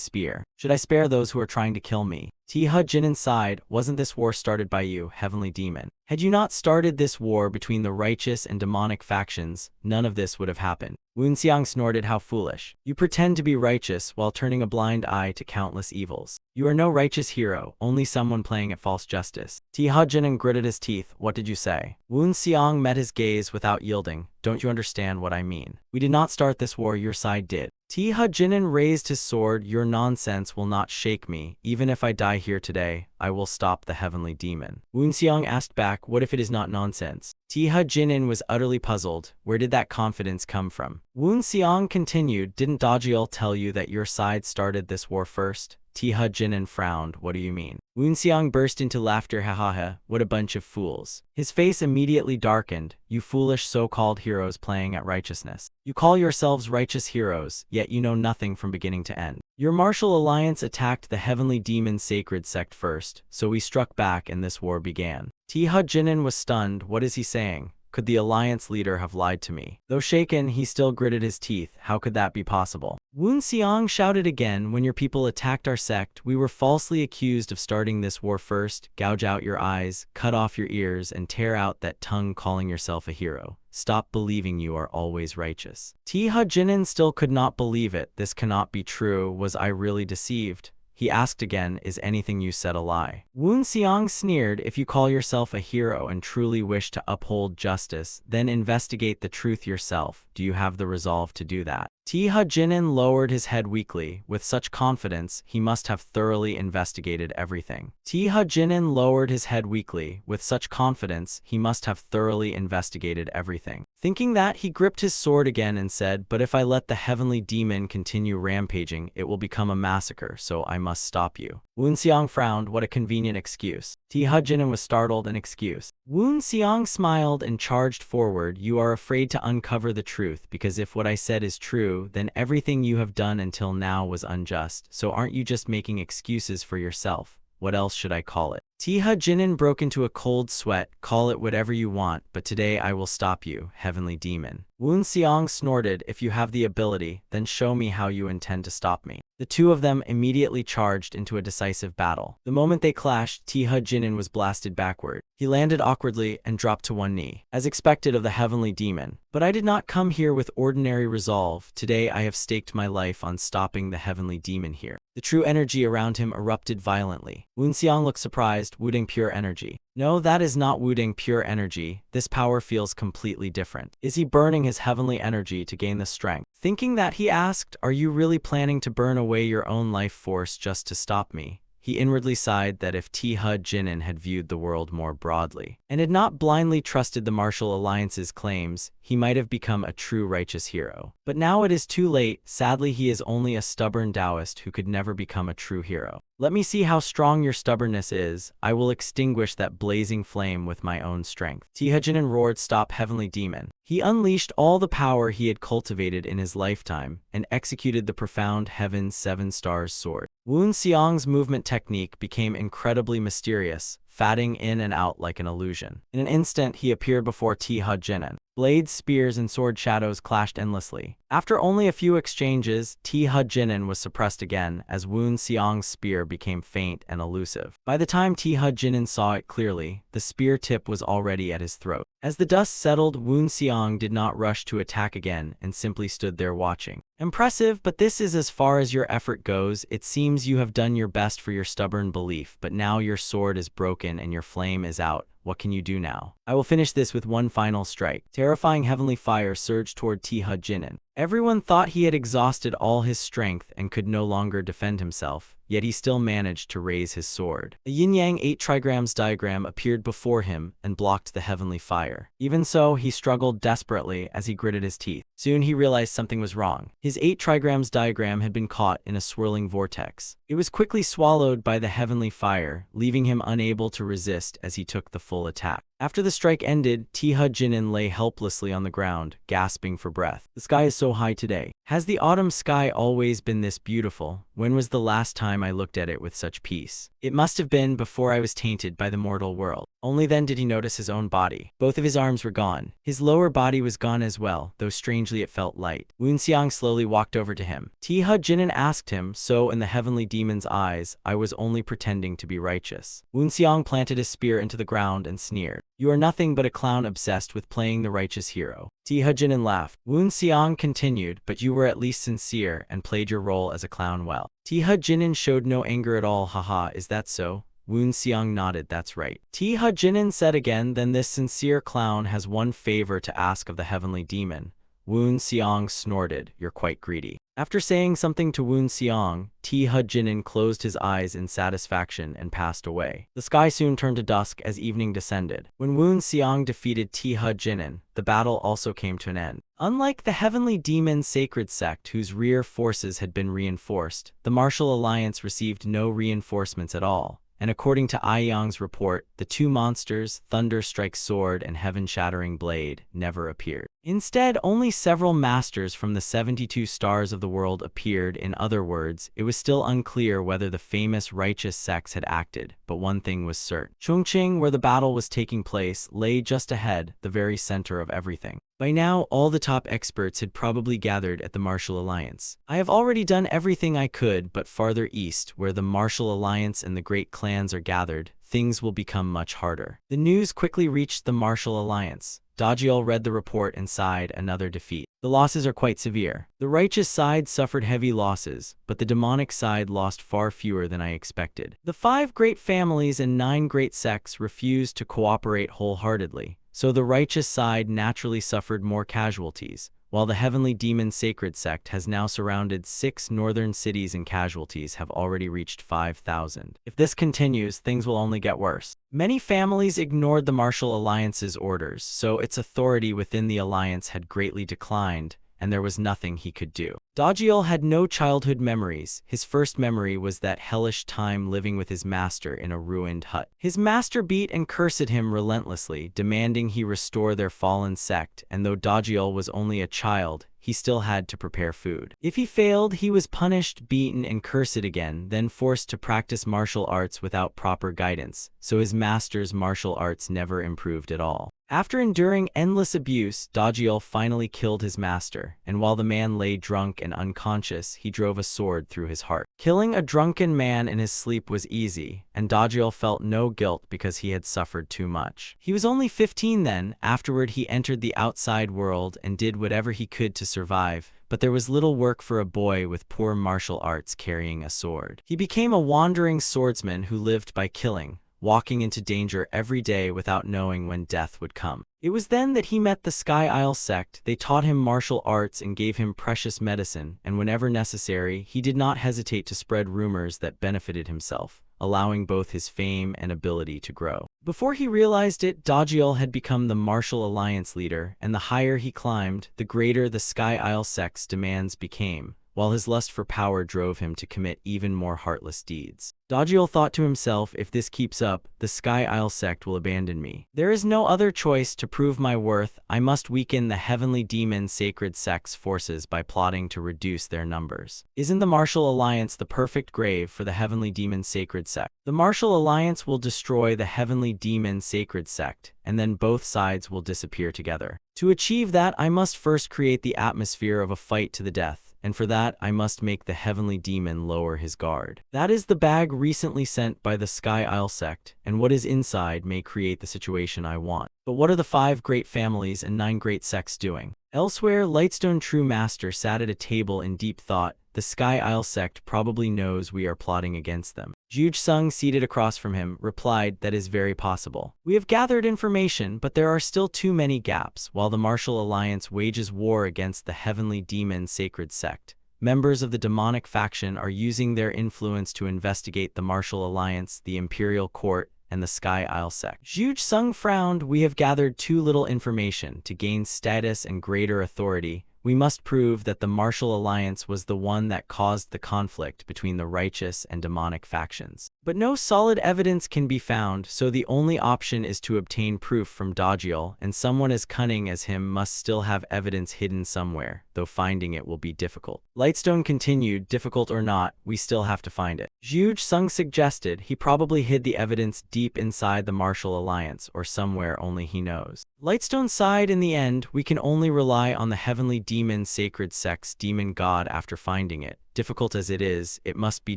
spear. "Should I spare those who are trying to kill me?" Tiha Jinin sighed. "Wasn't this war started by you, heavenly demon? Had you not started this war between the righteous and demonic factions, none of this would have happened." Woon Seong snorted, "How foolish. You pretend to be righteous while turning a blind eye to countless evils. You are no righteous hero, only someone playing at false justice." Tiha Jinin gritted his teeth. "What did you say?" Woon Seong met his gaze without yielding. "Don't you understand what I mean? We did not start this war, your side did." Tiha Jinin raised his sword. "Your nonsense will not shake me. Even if I die here today, I will stop the heavenly demon." Woon Seong asked back, "What if it is not nonsense?" Tiha Jinin was utterly puzzled. Where did that confidence come from? Woon Seong continued, "Didn't Dajiel tell you that your side started this war first?" Tiha Jinin frowned. "What do you mean?" Woon Seong burst into laughter. "Ha ha ha, what a bunch of fools." His face immediately darkened. "You foolish so-called heroes playing at righteousness. You call yourselves righteous heroes, yet you know nothing from beginning to end. Your martial alliance attacked the heavenly demon sacred sect first, so we struck back and this war began." Tiha Jinin was stunned. What is he saying? Could the alliance leader have lied to me? Though shaken, he still gritted his teeth. How could that be possible? Woon Seong shouted again, "When your people attacked our sect, we were falsely accused of starting this war first. Gouge out your eyes, cut off your ears, and tear out that tongue calling yourself a hero. Stop believing you are always righteous." Tiha Jinin still could not believe it. This cannot be true. Was I really deceived? He asked again, "Is anything you said a lie?" Woon Seong sneered, "If you call yourself a hero and truly wish to uphold justice, then investigate the truth yourself. Do you have the resolve to do that?" Tiha Jinin lowered his head weakly. With such confidence, he must have thoroughly investigated everything. Tiha Jinin lowered his head weakly. With such confidence, he must have thoroughly investigated everything. Thinking that, he gripped his sword again and said, "But if I let the heavenly demon continue rampaging, it will become a massacre, so I must stop you." Woon Seong frowned. What a convenient excuse. Tiha Jinin was startled. An excuse? Woon Seong smiled and charged forward. "You are afraid to uncover the truth, because if what I said is true, then everything you have done until now was unjust. So aren't you just making excuses for yourself? What else should I call it?" Tiha Jinin broke into a cold sweat. "Call it whatever you want, but today I will stop you, heavenly demon." Woon Seong snorted, "If you have the ability, then show me how you intend to stop me." The two of them immediately charged into a decisive battle. The moment they clashed, Tiha Jinin was blasted backward. He landed awkwardly and dropped to one knee, as expected of the heavenly demon. "But I did not come here with ordinary resolve. Today I have staked my life on stopping the heavenly demon here." The true energy around him erupted violently. Woon Seong looked surprised. realized, Wuding pure energy. No, that is not Wuding pure energy. This power feels completely different. Is he burning his heavenly energy to gain the strength? Thinking that, he asked, are you really planning to burn away your own life force just to stop me? He inwardly sighed that if Teha Jinin had viewed the world more broadly, and had not blindly trusted the martial alliance's claims, he might have become a true righteous hero. But now it is too late. Sadly, he is only a stubborn Taoist who could never become a true hero. Let me see how strong your stubbornness is. I will extinguish that blazing flame with my own strength. Teha Jinin roared, stop, heavenly demon. He unleashed all the power he had cultivated in his lifetime and executed the profound Heaven's 7 Stars sword. Wu Xiang's movement technique became incredibly mysterious, fading in and out like an illusion. In an instant, he appeared before Teha Jinin. Blades, spears, and sword shadows clashed endlessly. After only a few exchanges, Teha Jinin was suppressed again as Wu Xiang's spear became faint and elusive. By the time Teha Jinin saw it clearly, the spear tip was already at his throat. As the dust settled, Wu Xiang did not rush to attack again and simply stood there watching. Impressive, but this is as far as your effort goes. It seems you have done your best for your stubborn belief, but now your sword is broken and your flame is out. What can you do now? I will finish this with one final strike. Terrifying heavenly fire surged toward Teha Jinin. Everyone thought he had exhausted all his strength and could no longer defend himself, yet he still managed to raise his sword. A yin-yang 8 trigrams diagram appeared before him and blocked the heavenly fire. Even so, he struggled desperately as he gritted his teeth. Soon he realized something was wrong. His 8 trigrams diagram had been caught in a swirling vortex. It was quickly swallowed by the heavenly fire, leaving him unable to resist as he took the full attack. After the strike ended, Teha Jinin lay helplessly on the ground, gasping for breath. The sky is so high today. Has the autumn sky always been this beautiful? When was the last time I looked at it with such peace? It must have been before I was tainted by the mortal world. Only then did he notice his own body. Both of his arms were gone. His lower body was gone as well, though strangely it felt light. Wu Xiang slowly walked over to him. Teha Jinin asked him, so in the heavenly demon's eyes, I was only pretending to be righteous. Wu Xiang planted his spear into the ground and sneered. You are nothing but a clown obsessed with playing the righteous hero. Teha Jinin laughed. Wu Xiang continued, but you were at least sincere and played your role as a clown well. Teha Jinin showed no anger at all. Haha, is that so? Wu Xiang nodded. That's right. Teha Jinin said again, then this sincere clown has one favor to ask of the heavenly demon. Wu Xiang snorted, you're quite greedy. After saying something to Wu Xiang, Teha Jinin closed his eyes in satisfaction and passed away. The sky soon turned to dusk as evening descended. When Wu Xiang defeated Teha Jinin, the battle also came to an end. Unlike the heavenly demon sacred sect whose rear forces had been reinforced, the martial alliance received no reinforcements at all. And according to Aiyang's report, the two monsters, Thunder Strike Sword and Heaven Shattering Blade, never appeared. Instead, only several masters from the 72 stars of the world appeared. In other words, it was still unclear whether the famous righteous sects had acted, but one thing was certain. Chongqing, where the battle was taking place, lay just ahead, the very center of everything. By now, all the top experts had probably gathered at the Martial Alliance. I have already done everything I could, but farther east, where the Martial Alliance and the great clans are gathered, things will become much harder. The news quickly reached the Martial Alliance. Dajiel read the report and sighed, another defeat. The losses are quite severe. The righteous side suffered heavy losses, but the demonic side lost far fewer than I expected. The 5 great families and 9 great sects refused to cooperate wholeheartedly, so the righteous side naturally suffered more casualties, while the heavenly demon sacred sect has now surrounded 6 northern cities and casualties have already reached 5,000. If this continues, things will only get worse. Many families ignored the Martial Alliance's orders, so its authority within the alliance had greatly declined, and there was nothing he could do. Dajiel had no childhood memories. His first memory was that hellish time living with his master in a ruined hut. His master beat and cursed him relentlessly, demanding he restore their fallen sect, and though Dajiel was only a child, he still had to prepare food. If he failed, he was punished, beaten, and cursed again, then forced to practice martial arts without proper guidance, so his master's martial arts never improved at all. After enduring endless abuse, Dajiel finally killed his master, and while the man lay drunk and unconscious, he drove a sword through his heart. Killing a drunken man in his sleep was easy, and Dajiel felt no guilt because he had suffered too much. He was only 15 then. Afterward, he entered the outside world and did whatever he could to survive, but there was little work for a boy with poor martial arts carrying a sword. He became a wandering swordsman who lived by killing, walking into danger every day without knowing when death would come. It was then that he met the Sky Isle sect. They taught him martial arts and gave him precious medicine, and whenever necessary, he did not hesitate to spread rumors that benefited himself, allowing both his fame and ability to grow. Before he realized it, Dajiel had become the Martial Alliance leader, and the higher he climbed, the greater the Sky Isle sect's demands became, while his lust for power drove him to commit even more heartless deeds. Dajiel thought to himself, if this keeps up, the Sky Isle sect will abandon me. There is no other choice to prove my worth. I must weaken the Heavenly Demon Sacred Sect's forces by plotting to reduce their numbers. Isn't the Martial Alliance the perfect grave for the Heavenly Demon Sacred Sect? The Martial Alliance will destroy the Heavenly Demon Sacred Sect, and then both sides will disappear together. To achieve that, I must first create the atmosphere of a fight to the death. And for that, I must make the Heavenly Demon lower his guard. That is the bag recently sent by the Sky Isle sect, and what is inside may create the situation I want. But what are the 5 great families and 9 great sects doing? Elsewhere, Lightstone True Master sat at a table in deep thought. The Sky Isle sect probably knows we are plotting against them. Juge Sung, seated across from him, replied, that is very possible. We have gathered information, but there are still too many gaps. While the Martial Alliance wages war against the Heavenly Demon Sacred Sect, members of the demonic faction are using their influence to investigate the Martial Alliance, the Imperial Court, and the Sky Isle sect. Juge Sung frowned. We have gathered too little information to gain status and greater authority. We must prove that the Martial Alliance was the one that caused the conflict between the righteous and demonic factions. But no solid evidence can be found, so the only option is to obtain proof from Dajiel, and someone as cunning as him must still have evidence hidden somewhere, though finding it will be difficult. Lightstone continued, difficult or not, we still have to find it. Juge Sung suggested he probably hid the evidence deep inside the Martial Alliance, or somewhere only he knows. Lightstone sighed. In the end, we can only rely on the Heavenly Demon Sacred Sect's demon god after finding it. Difficult as it is, it must be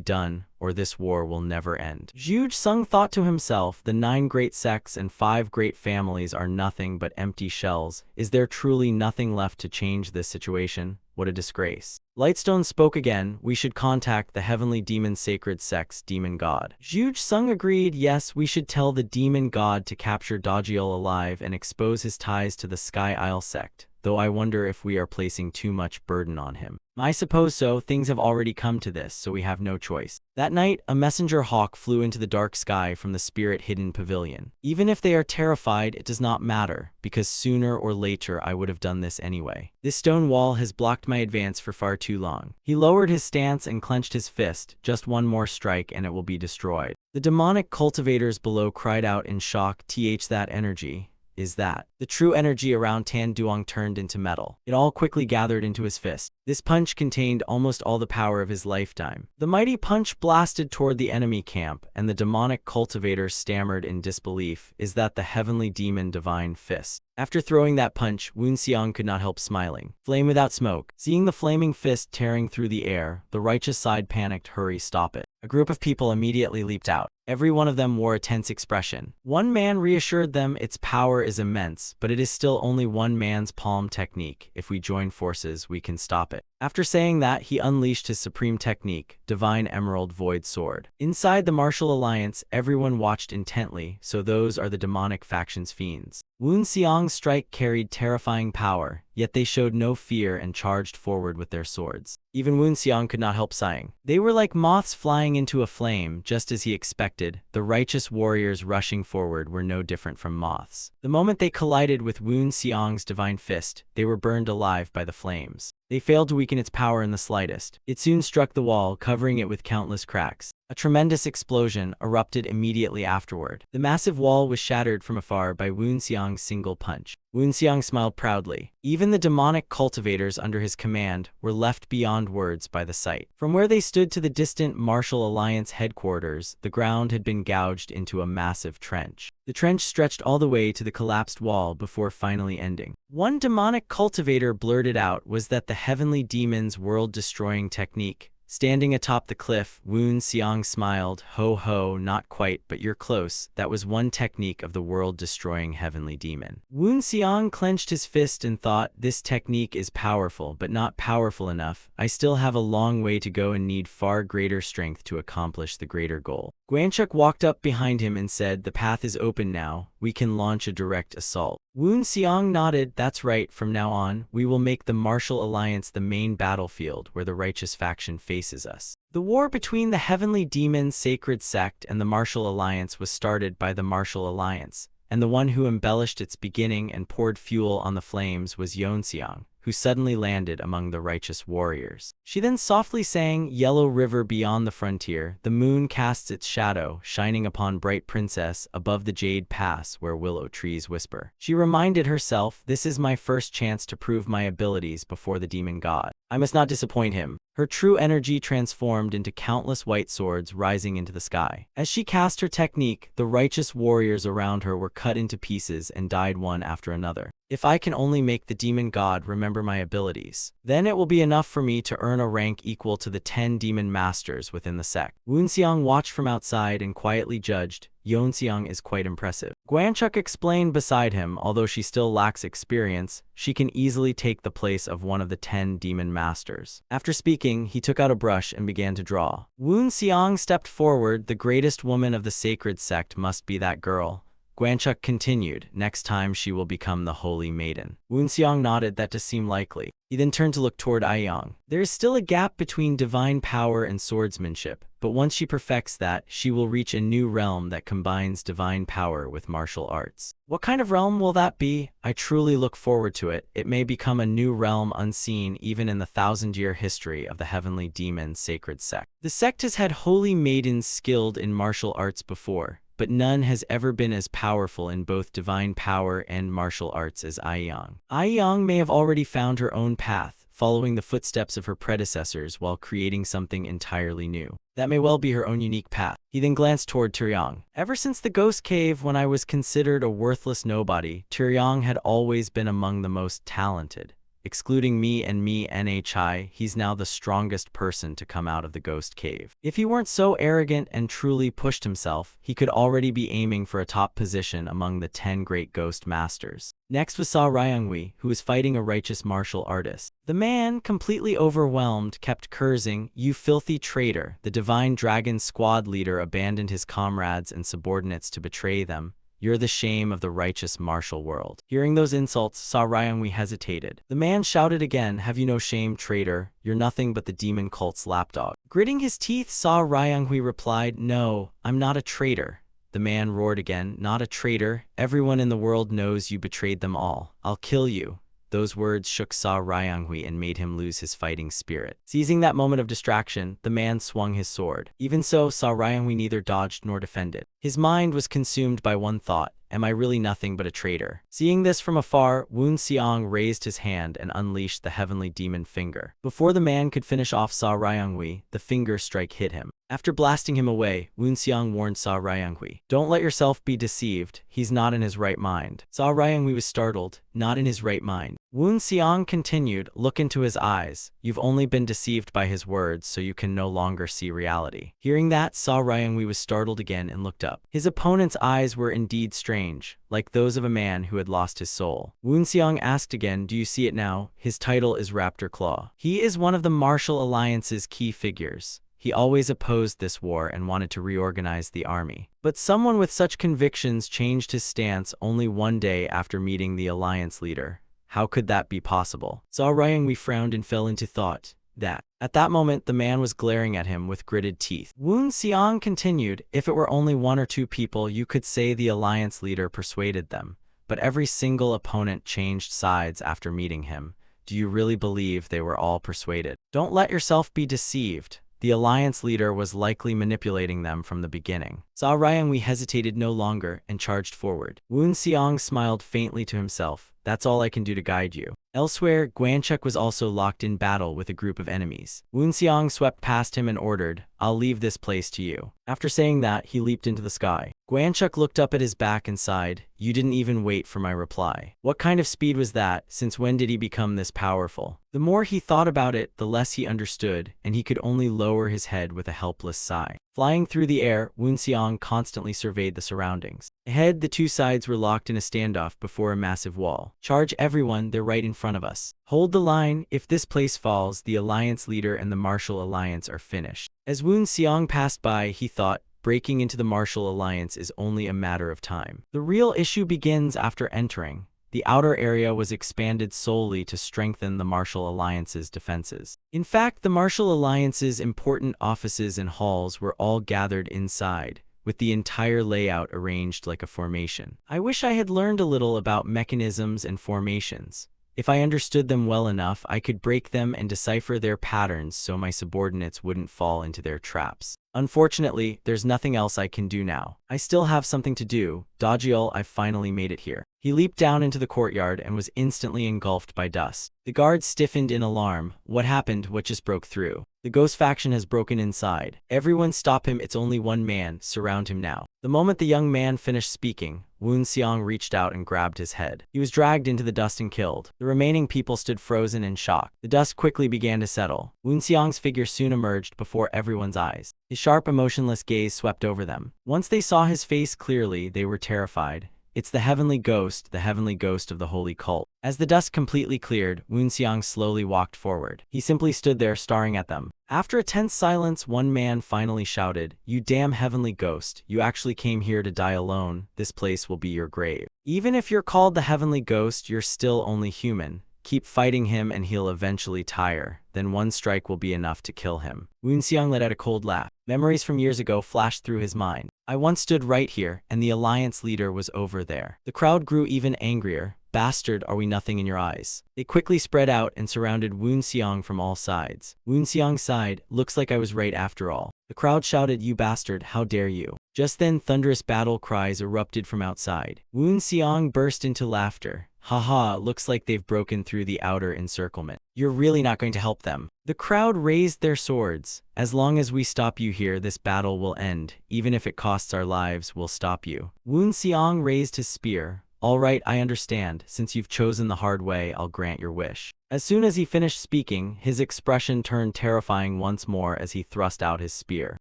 done, or this war will never end. Juge Sung thought to himself, the 9 great sects and 5 great families are nothing but empty shells. Is there truly nothing left to change this situation? What a disgrace. Lightstone spoke again. We should contact the Heavenly Demon Sacred Sect's demon god. Juge Sung agreed. Yes, we should tell the demon god to capture Dajiel alive and expose his ties to the Sky Isle sect, though I wonder if we are placing too much burden on him. I suppose so. Things have already come to this, so we have no choice. That night, a messenger hawk flew into the dark sky from the spirit-hidden pavilion. Even if they are terrified, it does not matter, because sooner or later I would have done this anyway. This stone wall has blocked my advance for far too long. He lowered his stance and clenched his fist. Just one more strike and it will be destroyed. The demonic cultivators below cried out in shock. That energy. Is that? The true energy around Tan Duong turned into metal. It all quickly gathered into his fist. This punch contained almost all the power of his lifetime. The mighty punch blasted toward the enemy camp, and the demonic cultivator stammered in disbelief. Is that the Heavenly Demon Divine Fist? After throwing that punch, Woon Seong could not help smiling. Flame without smoke. Seeing the flaming fist tearing through the air, the righteous side panicked. Hurry, stop it. A group of people immediately leaped out. Every one of them wore a tense expression. One man reassured them, its power is immense, but it is still only one man's palm technique. If we join forces, we can stop it. After saying that, he unleashed his supreme technique, Divine Emerald Void Sword. Inside the Martial Alliance, everyone watched intently, so those are the demonic faction's fiends. Woon Seong's strike carried terrifying power, yet they showed no fear and charged forward with their swords. Even Woon Seong could not help sighing. They were like moths flying into a flame, just as he expected. The righteous warriors rushing forward were no different from moths. The moment they collided with Woon Seong's divine fist, they were burned alive by the flames. They failed to weaken its power in the slightest. It soon struck the wall, covering it with countless cracks. A tremendous explosion erupted immediately afterward. The massive wall was shattered from afar by Woon Seong's single punch. Woon Seong smiled proudly. Even the demonic cultivators under his command were left beyond words by the sight. From where they stood to the distant Martial Alliance headquarters, the ground had been gouged into a massive trench. The trench stretched all the way to the collapsed wall before finally ending. One demonic cultivator blurted out was that the heavenly demon's world-destroying technique, Standing atop the cliff, Woon Seong smiled. Ho ho, not quite, but you're close. That was one technique of the world-destroying heavenly demon. Woon Seong clenched his fist and thought, this technique is powerful, but not powerful enough. I still have a long way to go and need far greater strength to accomplish the greater goal. Gwanchuk walked up behind him and said, the path is open now. We can launch a direct assault. Woon Seong nodded. That's right, from now on, we will make the Martial Alliance the main battlefield where the righteous faction faces us. The war between the Heavenly Demon Sacred Sect and the Martial Alliance was started by the Martial Alliance, and the one who embellished its beginning and poured fuel on the flames was Yeonseong, who suddenly landed among the righteous warriors. She then softly sang, Yellow River beyond the frontier, the moon casts its shadow, shining upon bright princess above the jade pass where willow trees whisper. She reminded herself, this is my first chance to prove my abilities before the demon god. I must not disappoint him. Her true energy transformed into countless white swords rising into the sky. As she cast her technique, the righteous warriors around her were cut into pieces and died one after another. If I can only make the demon god remember my abilities, then it will be enough for me to earn a rank equal to the 10 demon masters within the sect. Woon Seong watched from outside and quietly judged, Yeonseong is quite impressive. Gwanchuk explained beside him, although she still lacks experience, she can easily take the place of one of the 10 demon masters. After speaking, he took out a brush and began to draw. Woon Seong stepped forward. The greatest woman of the sacred sect must be that girl. Gwanchuk continued, next time she will become the Holy Maiden. Woon Seong nodded. That does seem likely. He then turned to look toward Aiyang. There is still a gap between divine power and swordsmanship, but once she perfects that, she will reach a new realm that combines divine power with martial arts. What kind of realm will that be? I truly look forward to it. It may become a new realm unseen even in the 1,000-year history of the Heavenly Demon Sacred Sect. The sect has had holy maidens skilled in martial arts before, but none has ever been as powerful in both divine power and martial arts as Aiyang. Aiyang may have already found her own path, following the footsteps of her predecessors while creating something entirely new. That may well be her own unique path. He then glanced toward Taeyang. Ever since the Ghost Cave, when I was considered a worthless nobody, Taeyang had always been among the most talented. Excluding me and me NHI, he's now the strongest person to come out of the Ghost Cave. If he weren't so arrogant and truly pushed himself, he could already be aiming for a top position among the 10 great ghost masters. Next was Sa Ryanghui, who was fighting a righteous martial artist. The man, completely overwhelmed, kept cursing, "You filthy traitor." The divine dragon squad leader abandoned his comrades and subordinates to betray them. You're the shame of the righteous martial world. Hearing those insults, Sa Ryanghui hesitated. The man shouted again, "Have you no shame, traitor? You're nothing but the demon cult's lapdog." Gritting his teeth, Sa Ryanghui replied, "No, I'm not a traitor." The man roared again, "Not a traitor? Everyone in the world knows you betrayed them all. I'll kill you." Those words shook Sa Ryanghui and made him lose his fighting spirit. Seizing that moment of distraction, the man swung his sword. Even so, Sa Ryanghui neither dodged nor defended. His mind was consumed by one thought: am I really nothing but a traitor? Seeing this from afar, Woon Seong raised his hand and unleashed the heavenly demon finger. Before the man could finish off Sa Ryanghui, the finger strike hit him. After blasting him away, Woon Seong warned Sa Ryanghui, "Don't let yourself be deceived. He's not in his right mind." Sa Ryanghui was startled. Not in his right mind. Woon Seong continued, "Look into his eyes. You've only been deceived by his words, so you can no longer see reality." Hearing that, Sa Ryanghui was startled again and looked up. His opponent's eyes were indeed strange, like those of a man who had lost his soul. Woon Seong asked again, "Do you see it now?" His title is Raptor Claw. He is one of the Martial Alliance's key figures. He always opposed this war and wanted to reorganize the army. But someone with such convictions changed his stance only one day after meeting the alliance leader. How could that be possible? Sa Ryanghui frowned and fell into thought. At that moment, the man was glaring at him with gritted teeth. Woon Seong continued, "If it were only one or two people, you could say the alliance leader persuaded them. But every single opponent changed sides after meeting him. Do you really believe they were all persuaded? Don't let yourself be deceived. The alliance leader was likely manipulating them from the beginning." Saw Ryan we hesitated no longer and charged forward. Woon Seong smiled faintly to himself. That's all I can do to guide you. Elsewhere, Guanchuk was also locked in battle with a group of enemies. Woon Seong swept past him and ordered, I'll leave this place to you. After saying that, he leaped into the sky. Guanchuk looked up at his back and sighed, you didn't even wait for my reply. What kind of speed was that? Since when did he become this powerful? The more he thought about it, the less he understood, and he could only lower his head with a helpless sigh. Flying through the air, Woon Seong constantly surveyed the surroundings. Ahead, the two sides were locked in a standoff before a massive wall. Charge everyone, they're right in front of us. Hold the line, if this place falls, the Alliance leader and the Martial Alliance are finished. As Woon Seong passed by, he thought, breaking into the Martial Alliance is only a matter of time. The real issue begins after entering. The outer area was expanded solely to strengthen the Martial Alliance's defenses. In fact, the Martial Alliance's important offices and halls were all gathered inside, with the entire layout arranged like a formation. I wish I had learned a little about mechanisms and formations. If I understood them well enough, I could break them and decipher their patterns so my subordinates wouldn't fall into their traps. Unfortunately, there's nothing else I can do now. I still have something to do. Dajiol, I've finally made it here. He leaped down into the courtyard and was instantly engulfed by dust. The guards stiffened in alarm. What happened? What just broke through? The ghost faction has broken inside. Everyone stop him, it's only one man, surround him now. The moment the young man finished speaking, Woon Seong reached out and grabbed his head. He was dragged into the dust and killed. The remaining people stood frozen in shock. The dust quickly began to settle. Woon Seong's figure soon emerged before everyone's eyes. His sharp, emotionless gaze swept over them. Once they saw his face clearly, they were terrified. It's the heavenly ghost of the holy cult. As the dust completely cleared, Woon Seong slowly walked forward. He simply stood there staring at them. After a tense silence, one man finally shouted, "You damn heavenly ghost, you actually came here to die alone. This place will be your grave. Even if you're called the heavenly ghost, you're still only human. Keep fighting him and he'll eventually tire. Then one strike will be enough to kill him." Woon Seong let out a cold laugh. Memories from years ago flashed through his mind. I once stood right here, and the Alliance leader was over there. The crowd grew even angrier. Bastard, are we nothing in your eyes? They quickly spread out and surrounded Woon Seong from all sides. Woon Seong sighed, looks like I was right after all. The crowd shouted, "You bastard, how dare you?" Just then thunderous battle cries erupted from outside. Woon Seong burst into laughter. Haha, looks like they've broken through the outer encirclement. You're really not going to help them. The crowd raised their swords. As long as we stop you here, this battle will end. Even if it costs our lives, we'll stop you. Woon Seong raised his spear. All right, I understand. Since you've chosen the hard way, I'll grant your wish. As soon as he finished speaking, his expression turned terrifying once more as he thrust out his spear.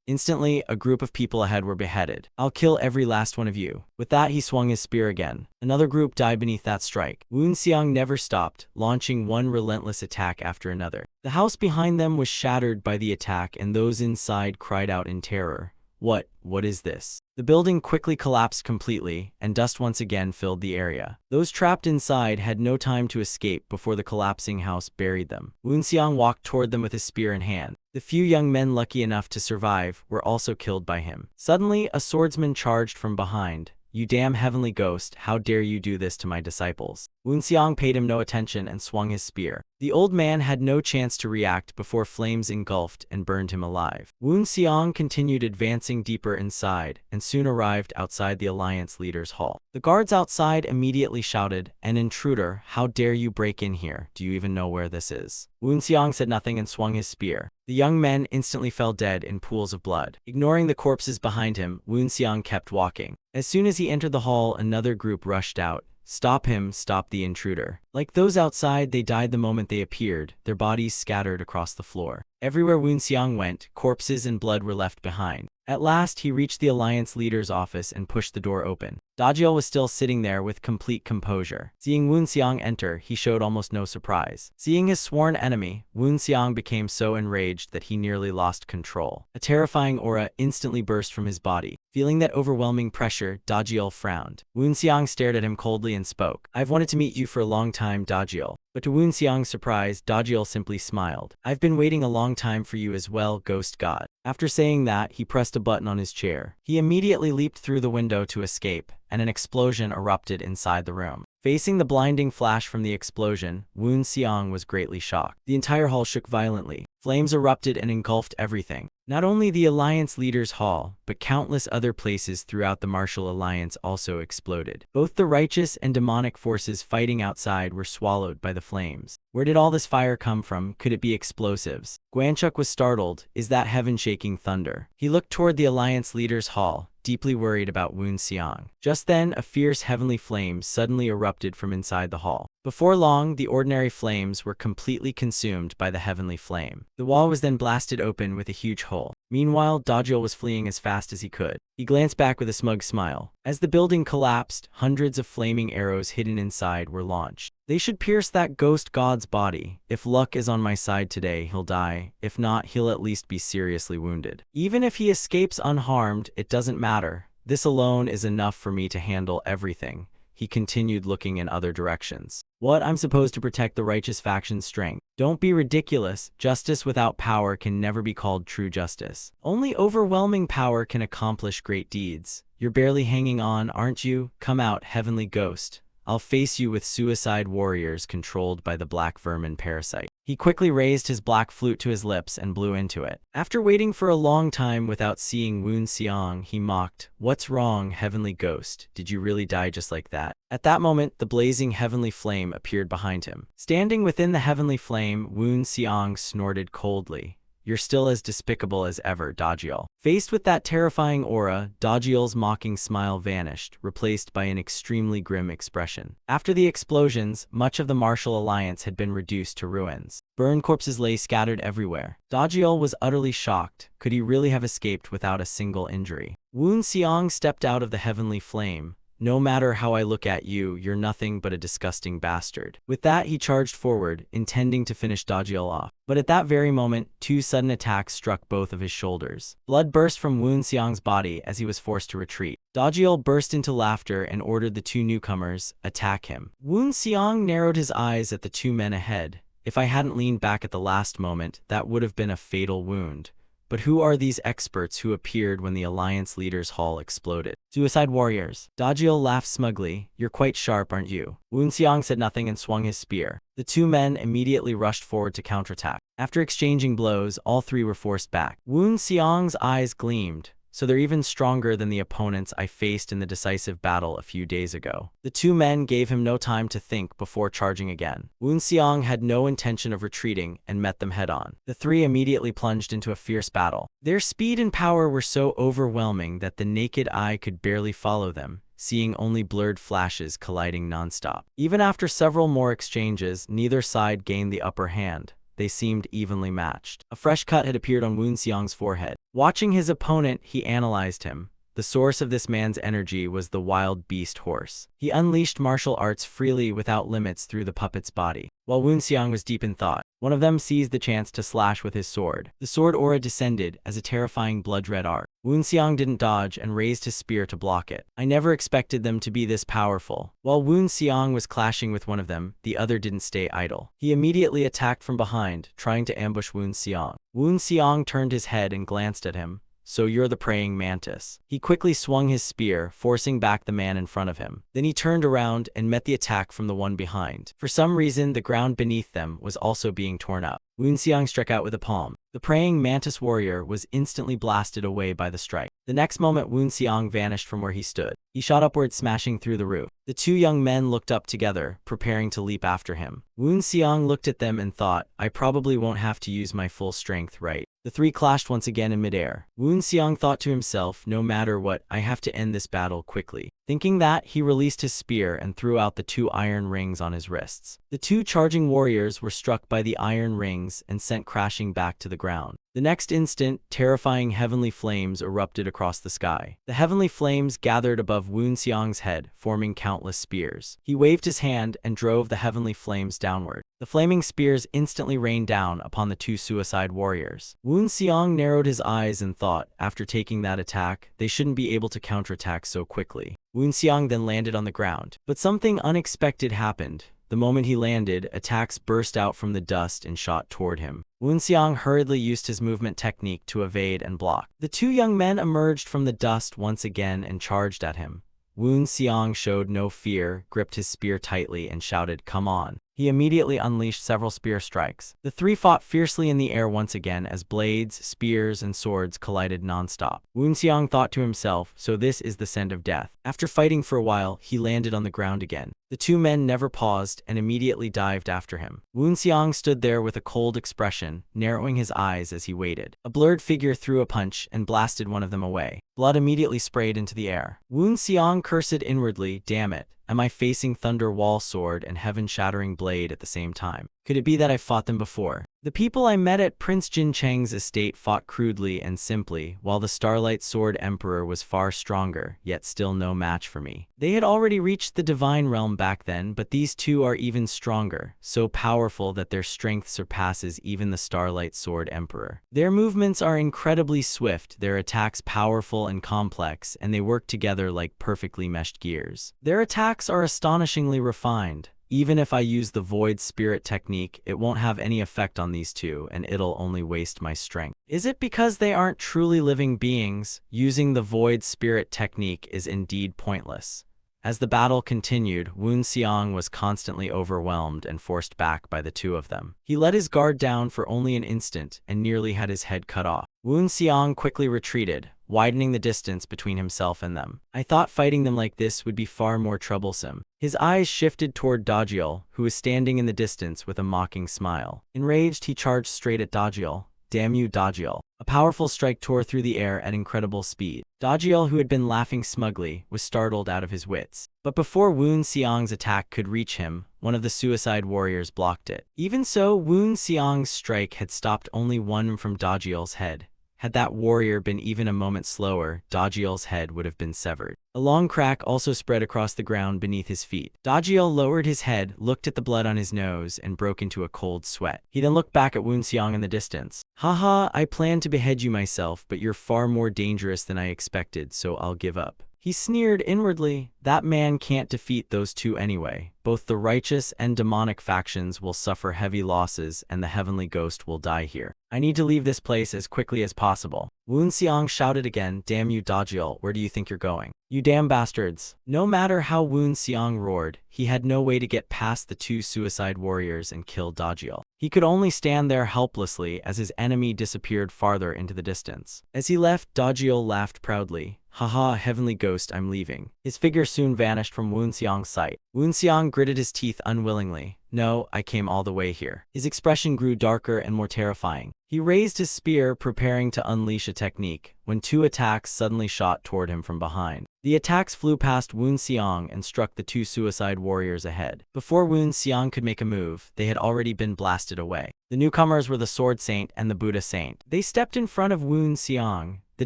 Instantly, a group of people ahead were beheaded. I'll kill every last one of you. With that, he swung his spear again. Another group died beneath that strike. Woon Seong never stopped, launching one relentless attack after another. The house behind them was shattered by the attack, and those inside cried out in terror. What is this? The building quickly collapsed completely, and dust once again filled the area. Those trapped inside had no time to escape before the collapsing house buried them. Woon Seong walked toward them with his spear in hand. The few young men lucky enough to survive were also killed by him. Suddenly, a swordsman charged from behind. "You damn heavenly ghost, how dare you do this to my disciples?" Woon Seong paid him no attention and swung his spear. The old man had no chance to react before flames engulfed and burned him alive. Woon Seong continued advancing deeper inside and soon arrived outside the Alliance leader's hall. The guards outside immediately shouted, "An intruder, how dare you break in here? Do you even know where this is?" Woon Seong said nothing and swung his spear. The young men instantly fell dead in pools of blood. Ignoring the corpses behind him, Woon Seong kept walking. As soon as he entered the hall, another group rushed out. "Stop him, stop the intruder." Like those outside, they died the moment they appeared, their bodies scattered across the floor. Everywhere Woon Seong went, corpses and blood were left behind. At last, he reached the Alliance leader's office and pushed the door open. Dajiol was still sitting there with complete composure. Seeing Woon Seong enter, he showed almost no surprise. Seeing his sworn enemy, Woon Seong became so enraged that he nearly lost control. A terrifying aura instantly burst from his body. Feeling that overwhelming pressure, Dajiol frowned. Woon Seong stared at him coldly and spoke. "I've wanted to meet you for a long time, Dajiol." But to Woon Seong's surprise, Dajiol simply smiled. "I've been waiting a long time for you as well, ghost god." After saying that, he pressed a button on his chair. He immediately leaped through the window to escape, and an explosion erupted inside the room. Facing the blinding flash from the explosion, Woon Seong was greatly shocked. The entire hall shook violently. Flames erupted and engulfed everything. Not only the Alliance Leaders' Hall, but countless other places throughout the Martial Alliance also exploded. Both the righteous and demonic forces fighting outside were swallowed by the flames. Where did all this fire come from? Could it be explosives? Guanchuk was startled. Is that heaven-shaking thunder? He looked toward the Alliance Leaders' Hall, deeply worried about Woon Seong. Just then, a fierce heavenly flame suddenly erupted from inside the hall. Before long, the ordinary flames were completely consumed by the heavenly flame. The wall was then blasted open with a huge hole. Meanwhile, Dajil was fleeing as fast as he could. He glanced back with a smug smile. As the building collapsed, hundreds of flaming arrows hidden inside were launched. They should pierce that ghost god's body. If luck is on my side today, he'll die. If not, he'll at least be seriously wounded. Even if he escapes unharmed, it doesn't matter. This alone is enough for me to handle everything. He continued, looking in other directions. What? I'm supposed to protect the righteous faction's strength. Don't be ridiculous. Justice without power can never be called true justice. Only overwhelming power can accomplish great deeds. You're barely hanging on, aren't you? Come out, heavenly ghost. I'll face you with suicide warriors controlled by the black vermin parasite. He quickly raised his black flute to his lips and blew into it. After waiting for a long time without seeing Woon Seong, he mocked, "What's wrong, heavenly ghost? Did you really die just like that?" At that moment, the blazing heavenly flame appeared behind him. Standing within the heavenly flame, Woon Seong snorted coldly. "You're still as despicable as ever, Dajil." Faced with that terrifying aura, Dajil's mocking smile vanished, replaced by an extremely grim expression. After the explosions, much of the Martial Alliance had been reduced to ruins. Burned corpses lay scattered everywhere. Dajil was utterly shocked. Could he really have escaped without a single injury? Woon Seong stepped out of the heavenly flame. "No matter how I look at you, you're nothing but a disgusting bastard." With that, he charged forward, intending to finish Dajil off. But at that very moment, two sudden attacks struck both of his shoulders. Blood burst from Woon Seong's body as he was forced to retreat. Dajil burst into laughter and ordered the two newcomers, "Attack him." Woon Seong narrowed his eyes at the two men ahead. If I hadn't leaned back at the last moment, that would have been a fatal wound. But who are these experts who appeared when the Alliance Leaders' Hall exploded? Suicide warriors. Dajil laughed smugly. "You're quite sharp, aren't you?" Woon Seong said nothing and swung his spear. The two men immediately rushed forward to counterattack. After exchanging blows, all three were forced back. Woon Seong's eyes gleamed. So they're even stronger than the opponents I faced in the decisive battle a few days ago. The two men gave him no time to think before charging again. Woon Seong had no intention of retreating and met them head-on. The three immediately plunged into a fierce battle. Their speed and power were so overwhelming that the naked eye could barely follow them, seeing only blurred flashes colliding non-stop. Even after several more exchanges, neither side gained the upper hand. They seemed evenly matched. A fresh cut had appeared on Woon Seong's forehead. Watching his opponent, he analyzed him. The source of this man's energy was the wild beast horse. He unleashed martial arts freely without limits through the puppet's body. While Woon Seong was deep in thought, one of them seized the chance to slash with his sword. The sword aura descended as a terrifying blood-red arc. Woon Seong didn't dodge and raised his spear to block it. I never expected them to be this powerful. While Woon Seong was clashing with one of them, the other didn't stay idle. He immediately attacked from behind, trying to ambush Woon Seong. Woon Seong turned his head and glanced at him. "So you're the praying mantis." He quickly swung his spear, forcing back the man in front of him. Then he turned around and met the attack from the one behind. For some reason, the ground beneath them was also being torn up. Woon Seong struck out with a palm. The praying mantis warrior was instantly blasted away by the strike. The next moment, Woon Seong vanished from where he stood. He shot upward, smashing through the roof. The two young men looked up together, preparing to leap after him. Woon Seong looked at them and thought, "I probably won't have to use my full strength, right?" The three clashed once again in midair. Woon Seong thought to himself, "No matter what, I have to end this battle quickly." Thinking that, he released his spear and threw out the two iron rings on his wrists. The two charging warriors were struck by the iron rings and sent crashing back to the ground. The next instant, terrifying heavenly flames erupted across the sky. The heavenly flames gathered above Woon Seong's head, forming countless spears. He waved his hand and drove the heavenly flames downward. The flaming spears instantly rained down upon the two suicide warriors. Woon Seong narrowed his eyes and thought, after taking that attack, they shouldn't be able to counterattack so quickly. Woon Seong then landed on the ground. But something unexpected happened. The moment he landed, attacks burst out from the dust and shot toward him. Woon Seong hurriedly used his movement technique to evade and block. The two young men emerged from the dust once again and charged at him. Woon Seong showed no fear, gripped his spear tightly, and shouted, "Come on." He immediately unleashed several spear strikes. The three fought fiercely in the air once again as blades, spears, and swords collided nonstop. Woon Seong thought to himself, so this is the scent of death. After fighting for a while, he landed on the ground again. The two men never paused and immediately dived after him. Woon Seong stood there with a cold expression, narrowing his eyes as he waited. A blurred figure threw a punch and blasted one of them away. Blood immediately sprayed into the air. Woon Seong cursed inwardly, "Damn it. Am I facing Thunder Wall Sword and Heaven-Shattering Blade at the same time? Could it be that I've fought them before?" The people I met at Prince Jin Cheng's estate fought crudely and simply, while the Starlight Sword Emperor was far stronger, yet still no match for me. They had already reached the Divine Realm back then, but these two are even stronger, so powerful that their strength surpasses even the Starlight Sword Emperor. Their movements are incredibly swift, their attacks powerful and complex, and they work together like perfectly meshed gears. Their attacks are astonishingly refined. Even if I use the Void Spirit technique, it won't have any effect on these two, and it'll only waste my strength. Is it because they aren't truly living beings? Using the Void Spirit technique is indeed pointless. As the battle continued, Woon Seong was constantly overwhelmed and forced back by the two of them. He let his guard down for only an instant and nearly had his head cut off. Woon Seong quickly retreated, widening the distance between himself and them. I thought fighting them like this would be far more troublesome. His eyes shifted toward Dajiel, who was standing in the distance with a mocking smile. Enraged, he charged straight at Dajiel. "Damn you, Dajiel." A powerful strike tore through the air at incredible speed. Dajiel, who had been laughing smugly, was startled out of his wits. But before Woon Seong's attack could reach him, one of the suicide warriors blocked it. Even so, Woon Seong's strike had stopped only one from Dajiel's head. Had that warrior been even a moment slower, Dajiel's head would have been severed. A long crack also spread across the ground beneath his feet. Dajiel lowered his head, looked at the blood on his nose, and broke into a cold sweat. He then looked back at Woon Seong in the distance. "Haha, I planned to behead you myself, but you're far more dangerous than I expected, so I'll give up." He sneered inwardly. That man can't defeat those two anyway. Both the righteous and demonic factions will suffer heavy losses, and the heavenly ghost will die here. I need to leave this place as quickly as possible. Woon Seong shouted again, "Damn you, Dajiel, where do you think you're going? You damn bastards." No matter how Woon Seong roared, he had no way to get past the two suicide warriors and kill Dajiel. He could only stand there helplessly as his enemy disappeared farther into the distance. As he left, Dajiel laughed proudly. "Haha, heavenly ghost, I'm leaving." His figure soon vanished from Woon Seong's sight. Woon Seong gritted his teeth unwillingly. "No, I came all the way here." His expression grew darker and more terrifying. He raised his spear, preparing to unleash a technique, when two attacks suddenly shot toward him from behind. The attacks flew past Woon Seong and struck the two suicide warriors ahead. Before Woon Seong could make a move, they had already been blasted away. The newcomers were the Sword Saint and the Buddha Saint. They stepped in front of Woon Seong. "The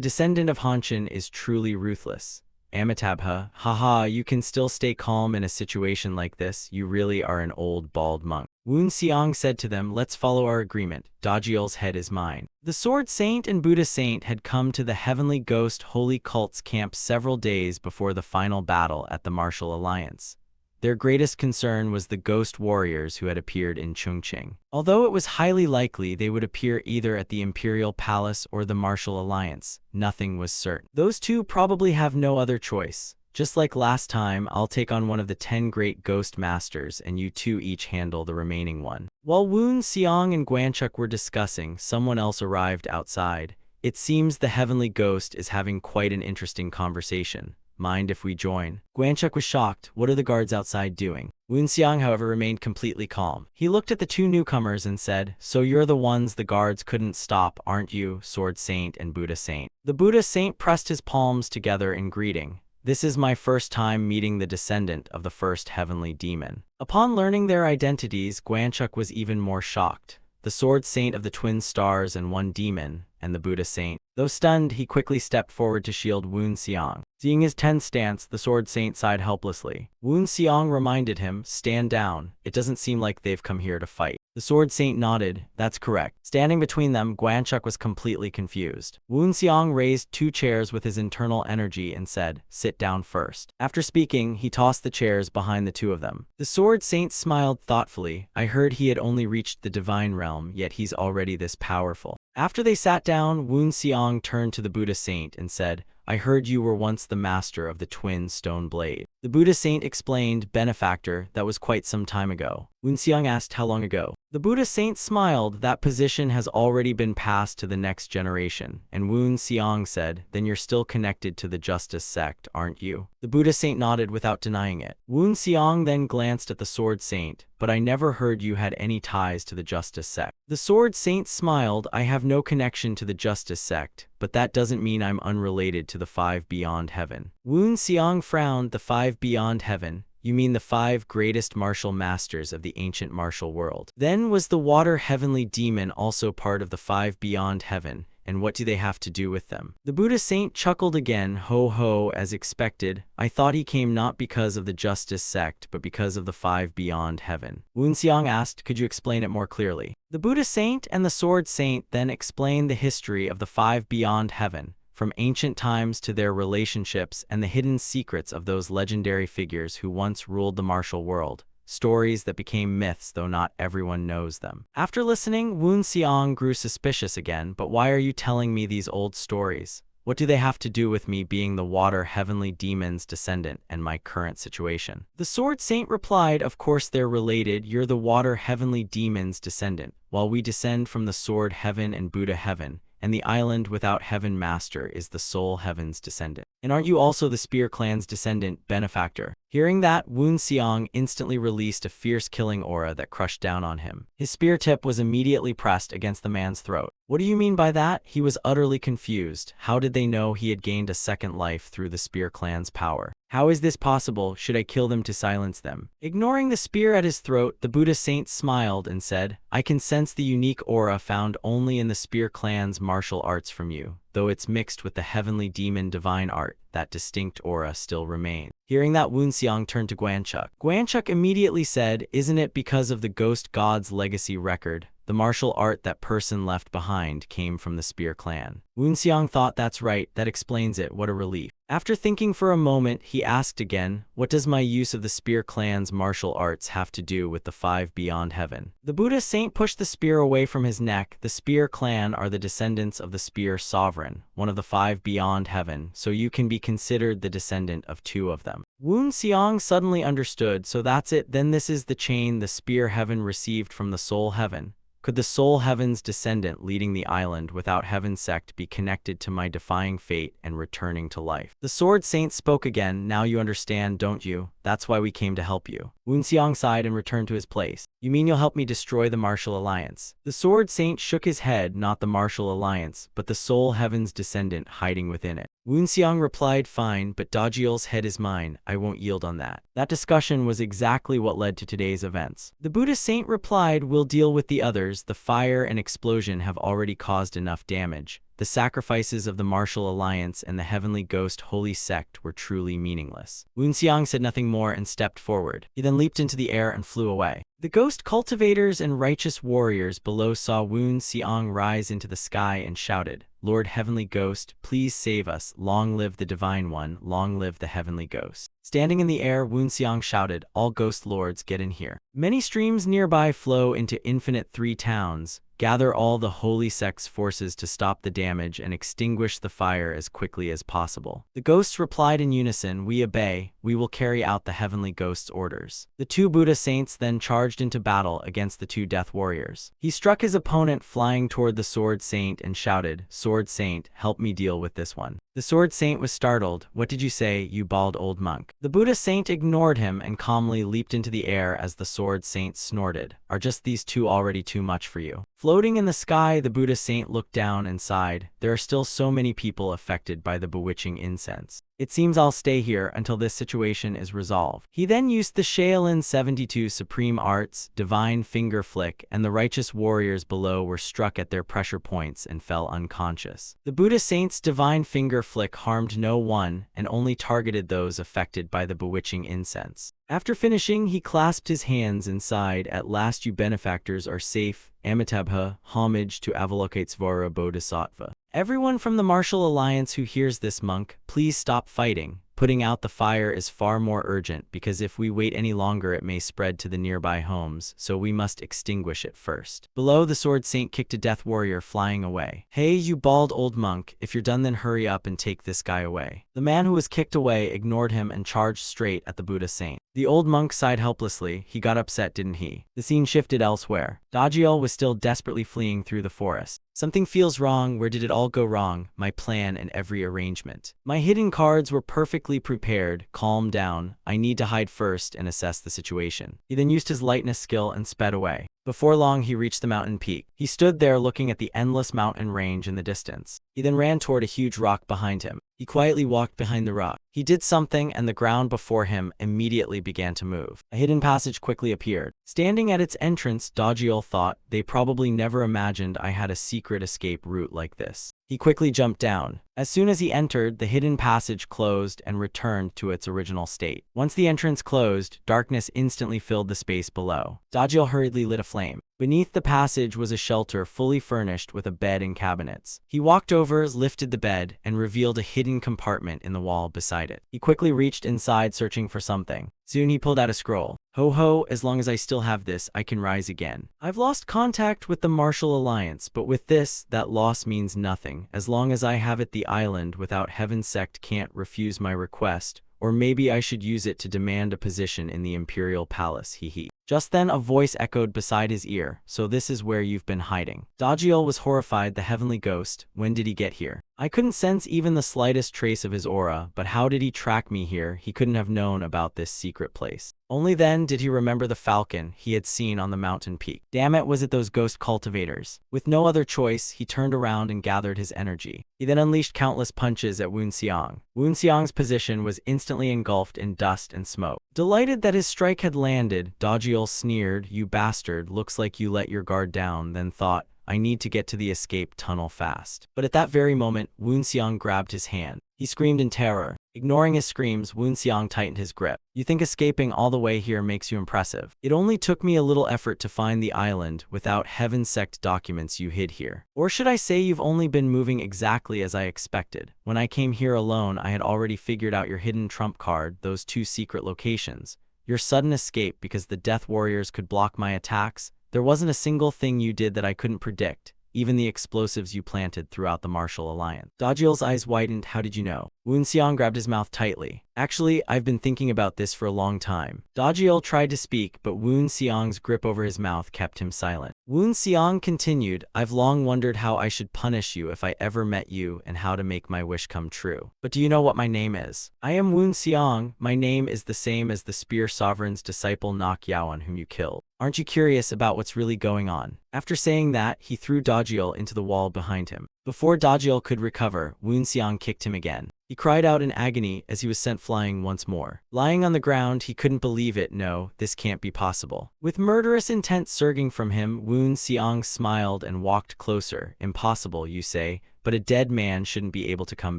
descendant of Hanshin is truly ruthless. Amitabha, haha, you can still stay calm in a situation like this. You really are an old bald monk." Woon Seong said to them, "Let's follow our agreement. Dajiel's head is mine." The Sword Saint and Buddha Saint had come to the Heavenly Ghost Holy Cult's camp several days before the final battle at the Martial Alliance. Their greatest concern was the ghost warriors who had appeared in Chongqing. Although it was highly likely they would appear either at the Imperial Palace or the Martial Alliance, nothing was certain. Those two probably have no other choice. Just like last time, I'll take on one of the 10 great ghost masters and you two each handle the remaining one. While Woon Seong and Guanchuk were discussing, someone else arrived outside. It seems the Heavenly Ghost is having quite an interesting conversation. Mind if we join? Guanchuk was shocked. What are the guards outside doing? Woon Seong, however, remained completely calm. He looked at the two newcomers and said, "So you're the ones the guards couldn't stop, aren't you, Sword Saint and Buddha Saint?" The Buddha Saint pressed his palms together in greeting. "This is my first time meeting the descendant of the first heavenly demon." Upon learning their identities, Guanchuk was even more shocked. The Sword Saint of the Twin Stars and one demon, and the Buddha Saint. Though stunned, he quickly stepped forward to shield Woon Seong. Seeing his tense stance, the Sword Saint sighed helplessly. Woon Seong reminded him, "Stand down. It doesn't seem like they've come here to fight." The Sword Saint nodded. "That's correct." Standing between them, Guanchuk was completely confused. Woon Seong raised 2 chairs with his internal energy and said, "Sit down first." After speaking, he tossed the chairs behind the two of them. The Sword Saint smiled thoughtfully. "I heard he had only reached the Divine Realm, yet he's already this powerful." After they sat down, Woon Seong turned to the Buddha Saint and said, I heard you were once the master of the twin stone blade. The Buddha saint explained, benefactor, that was quite some time ago. Wunxiang asked how long ago. The Buddha saint smiled, that position has already been passed to the next generation. And Wunxiang said, then you're still connected to the justice sect, aren't you? The Buddha saint nodded without denying it. Wunxiang then glanced at the sword saint, but I never heard you had any ties to the justice sect. The sword saint smiled, I have no connection to the justice sect, but that doesn't mean I'm unrelated to the five beyond heaven. Wunxiang frowned, the five beyond heaven? You mean the five greatest martial masters of the ancient martial world? Then was the water heavenly demon also part of the five beyond heaven? And what do they have to do with them? The Buddha saint chuckled again, ho ho, as expected. I thought he came not because of the justice sect, but because of the five beyond heaven. Wunxiang asked, could you explain it more clearly? The Buddha saint and the sword saint then explained the history of the five beyond heaven, from ancient times to their relationships and the hidden secrets of those legendary figures who once ruled the martial world. Stories that became myths, though not everyone knows them. After listening, Wunxiang grew suspicious again. But why are you telling me these old stories? What do they have to do with me being the water heavenly demon's descendant and my current situation? The sword saint replied, of course they're related. You're the water heavenly demon's descendant, while we descend from the sword heaven and Buddha heaven, and the island without heaven master is the soul heaven's descendant. And aren't you also the spear clan's descendant, benefactor? Hearing that, Wunxiang instantly released a fierce killing aura that crushed down on him. His spear tip was immediately pressed against the man's throat. What do you mean by that? He was utterly confused. How did they know he had gained a second life through the spear clan's power? How is this possible? Should I kill them to silence them? Ignoring the spear at his throat, the Buddha saint smiled and said, I can sense the unique aura found only in the spear clan's martial arts from you. Though it's mixed with the heavenly demon divine art, that distinct aura still remains. Hearing that, Wunxiang turned to Guanchuk. Guanchuk immediately said, isn't it because of the ghost god's legacy record? The martial art that person left behind came from the spear clan. Wunxiang thought, that's right, that explains it, what a relief. After thinking for a moment, he asked again, what does my use of the spear clan's martial arts have to do with the five beyond heaven? The Buddha saint pushed the spear away from his neck. The spear clan are the descendants of the spear sovereign, one of the five beyond heaven, so you can be considered the descendant of two of them. Wunxiang suddenly understood, so that's it, then this is the chain the spear heaven received from the soul heaven. Could the soul heaven's descendant leading the island without heaven sect be connected to my defying fate and returning to life? The sword saint spoke again, now you understand, don't you? That's why we came to help you. Wunxiang sighed and returned to his place. You mean you'll help me destroy the martial alliance? The sword saint shook his head, not the martial alliance, but the soul heaven's descendant hiding within it. Wunxiang replied, fine, but Dajiel's head is mine, I won't yield on that. That discussion was exactly what led to today's events. The Buddha saint replied, we'll deal with the others, the fire and explosion have already caused enough damage. The sacrifices of the martial alliance and the heavenly ghost holy sect were truly meaningless. Wunxiang said nothing more and stepped forward. He then leaped into the air and flew away. The ghost cultivators and righteous warriors below saw Wunxiang rise into the sky and shouted, Lord Heavenly Ghost, please save us, long live the Divine One, long live the Heavenly Ghost. Standing in the air, Wunxiang shouted, all ghost lords, get in here. Many streams nearby flow into infinite three towns. Gather all the holy sect's forces to stop the damage and extinguish the fire as quickly as possible. The ghosts replied in unison, we obey, we will carry out the heavenly ghost's orders. The two Buddha saints then charged into battle against the two death warriors. He struck his opponent flying toward the sword saint and shouted, Sword saint, help me deal with this one. The sword saint was startled. What did you say, you bald old monk? The Buddha saint ignored him and calmly leaped into the air as the sword saint snorted. Are just these two already too much for you? Floating in the sky, the Buddha saint looked down and sighed. There are still so many people affected by the bewitching incense. It seems I'll stay here until this situation is resolved. He then used the Shaolin 72 Supreme Arts, Divine Finger Flick, and the righteous warriors below were struck at their pressure points and fell unconscious. The Buddha saint's Divine Finger Flick harmed no one and only targeted those affected by the bewitching incense. After finishing, he clasped his hands and sighed, at last you benefactors are safe. Amitabha, homage to Avalokitesvara Bodhisattva. Everyone from the martial alliance who hears this, monk, please stop fighting. Putting out the fire is far more urgent because if we wait any longer it may spread to the nearby homes, so we must extinguish it first. Below, the sword saint kicked a death warrior flying away. Hey, you bald old monk, if you're done then hurry up and take this guy away. The man who was kicked away ignored him and charged straight at the Buddha saint. The old monk sighed helplessly. He got upset, didn't he? The scene shifted elsewhere. Dajiel was still desperately fleeing through the forest. Something feels wrong. Where did it all go wrong? My plan and every arrangement. My hidden cards were perfectly prepared. Calm down. I need to hide first and assess the situation. He then used his lightness skill and sped away. Before long, he reached the mountain peak. He stood there looking at the endless mountain range in the distance. He then ran toward a huge rock behind him. He quietly walked behind the rock. He did something, and the ground before him immediately began to move. A hidden passage quickly appeared. Standing at its entrance, Dajiel thought, they probably never imagined I had a secret escape route like this. He quickly jumped down. As soon as he entered, the hidden passage closed and returned to its original state. Once the entrance closed, darkness instantly filled the space below. Dajiel hurriedly lit a flame. Beneath the passage was a shelter fully furnished with a bed and cabinets. He walked over, lifted the bed, and revealed a hidden compartment in the wall beside it. He quickly reached inside searching for something. Soon he pulled out a scroll. Ho ho, as long as I still have this, I can rise again. I've lost contact with the Martial Alliance, but with this, that loss means nothing. As long as I have it, the island without Heaven Sect can't refuse my request. Or maybe I should use it to demand a position in the Imperial Palace, hee. Just then a voice echoed beside his ear, so this is where you've been hiding. Dajiel was horrified. The heavenly ghost, when did he get here? I couldn't sense even the slightest trace of his aura, but how did he track me here? He couldn't have known about this secret place. Only then did he remember the falcon he had seen on the mountain peak. Damn it, was it those ghost cultivators? With no other choice, he turned around and gathered his energy. He then unleashed countless punches at Wu Xiang. Wu Xiang's position was instantly engulfed in dust and smoke. Delighted that his strike had landed, Dajiel sneered, you bastard, looks like you let your guard down, then thought, I need to get to the escape tunnel fast. But at that very moment, Wu Xiang grabbed his hand. He screamed in terror. Ignoring his screams, Wu Xiang tightened his grip. You think escaping all the way here makes you impressive? It only took me a little effort to find the island without Heaven Sect documents you hid here. Or should I say you've only been moving exactly as I expected. When I came here alone, I had already figured out your hidden trump card, those 2 secret locations. Your sudden escape because the Death Warriors could block my attacks. There wasn't a single thing you did that I couldn't predict, even the explosives you planted throughout the Martial Alliance. Dajiel's eyes widened. How did you know? Wu Xiang grabbed his mouth tightly. Actually, I've been thinking about this for a long time. Dajiel tried to speak, but Wu Xiang's grip over his mouth kept him silent. Wu Xiang continued, I've long wondered how I should punish you if I ever met you and how to make my wish come true. But do you know what my name is? I am Wu Xiang. My name is the same as the Spear Sovereign's disciple Nak Yaoan whom you killed. Aren't you curious about what's really going on? After saying that, he threw Dajiel into the wall behind him. Before Dajiel could recover, Wu Xiang kicked him again. He cried out in agony as he was sent flying once more. Lying on the ground, he couldn't believe it. No, this can't be possible. With murderous intent surging from him, Wu Xiang smiled and walked closer. Impossible, you say, but a dead man shouldn't be able to come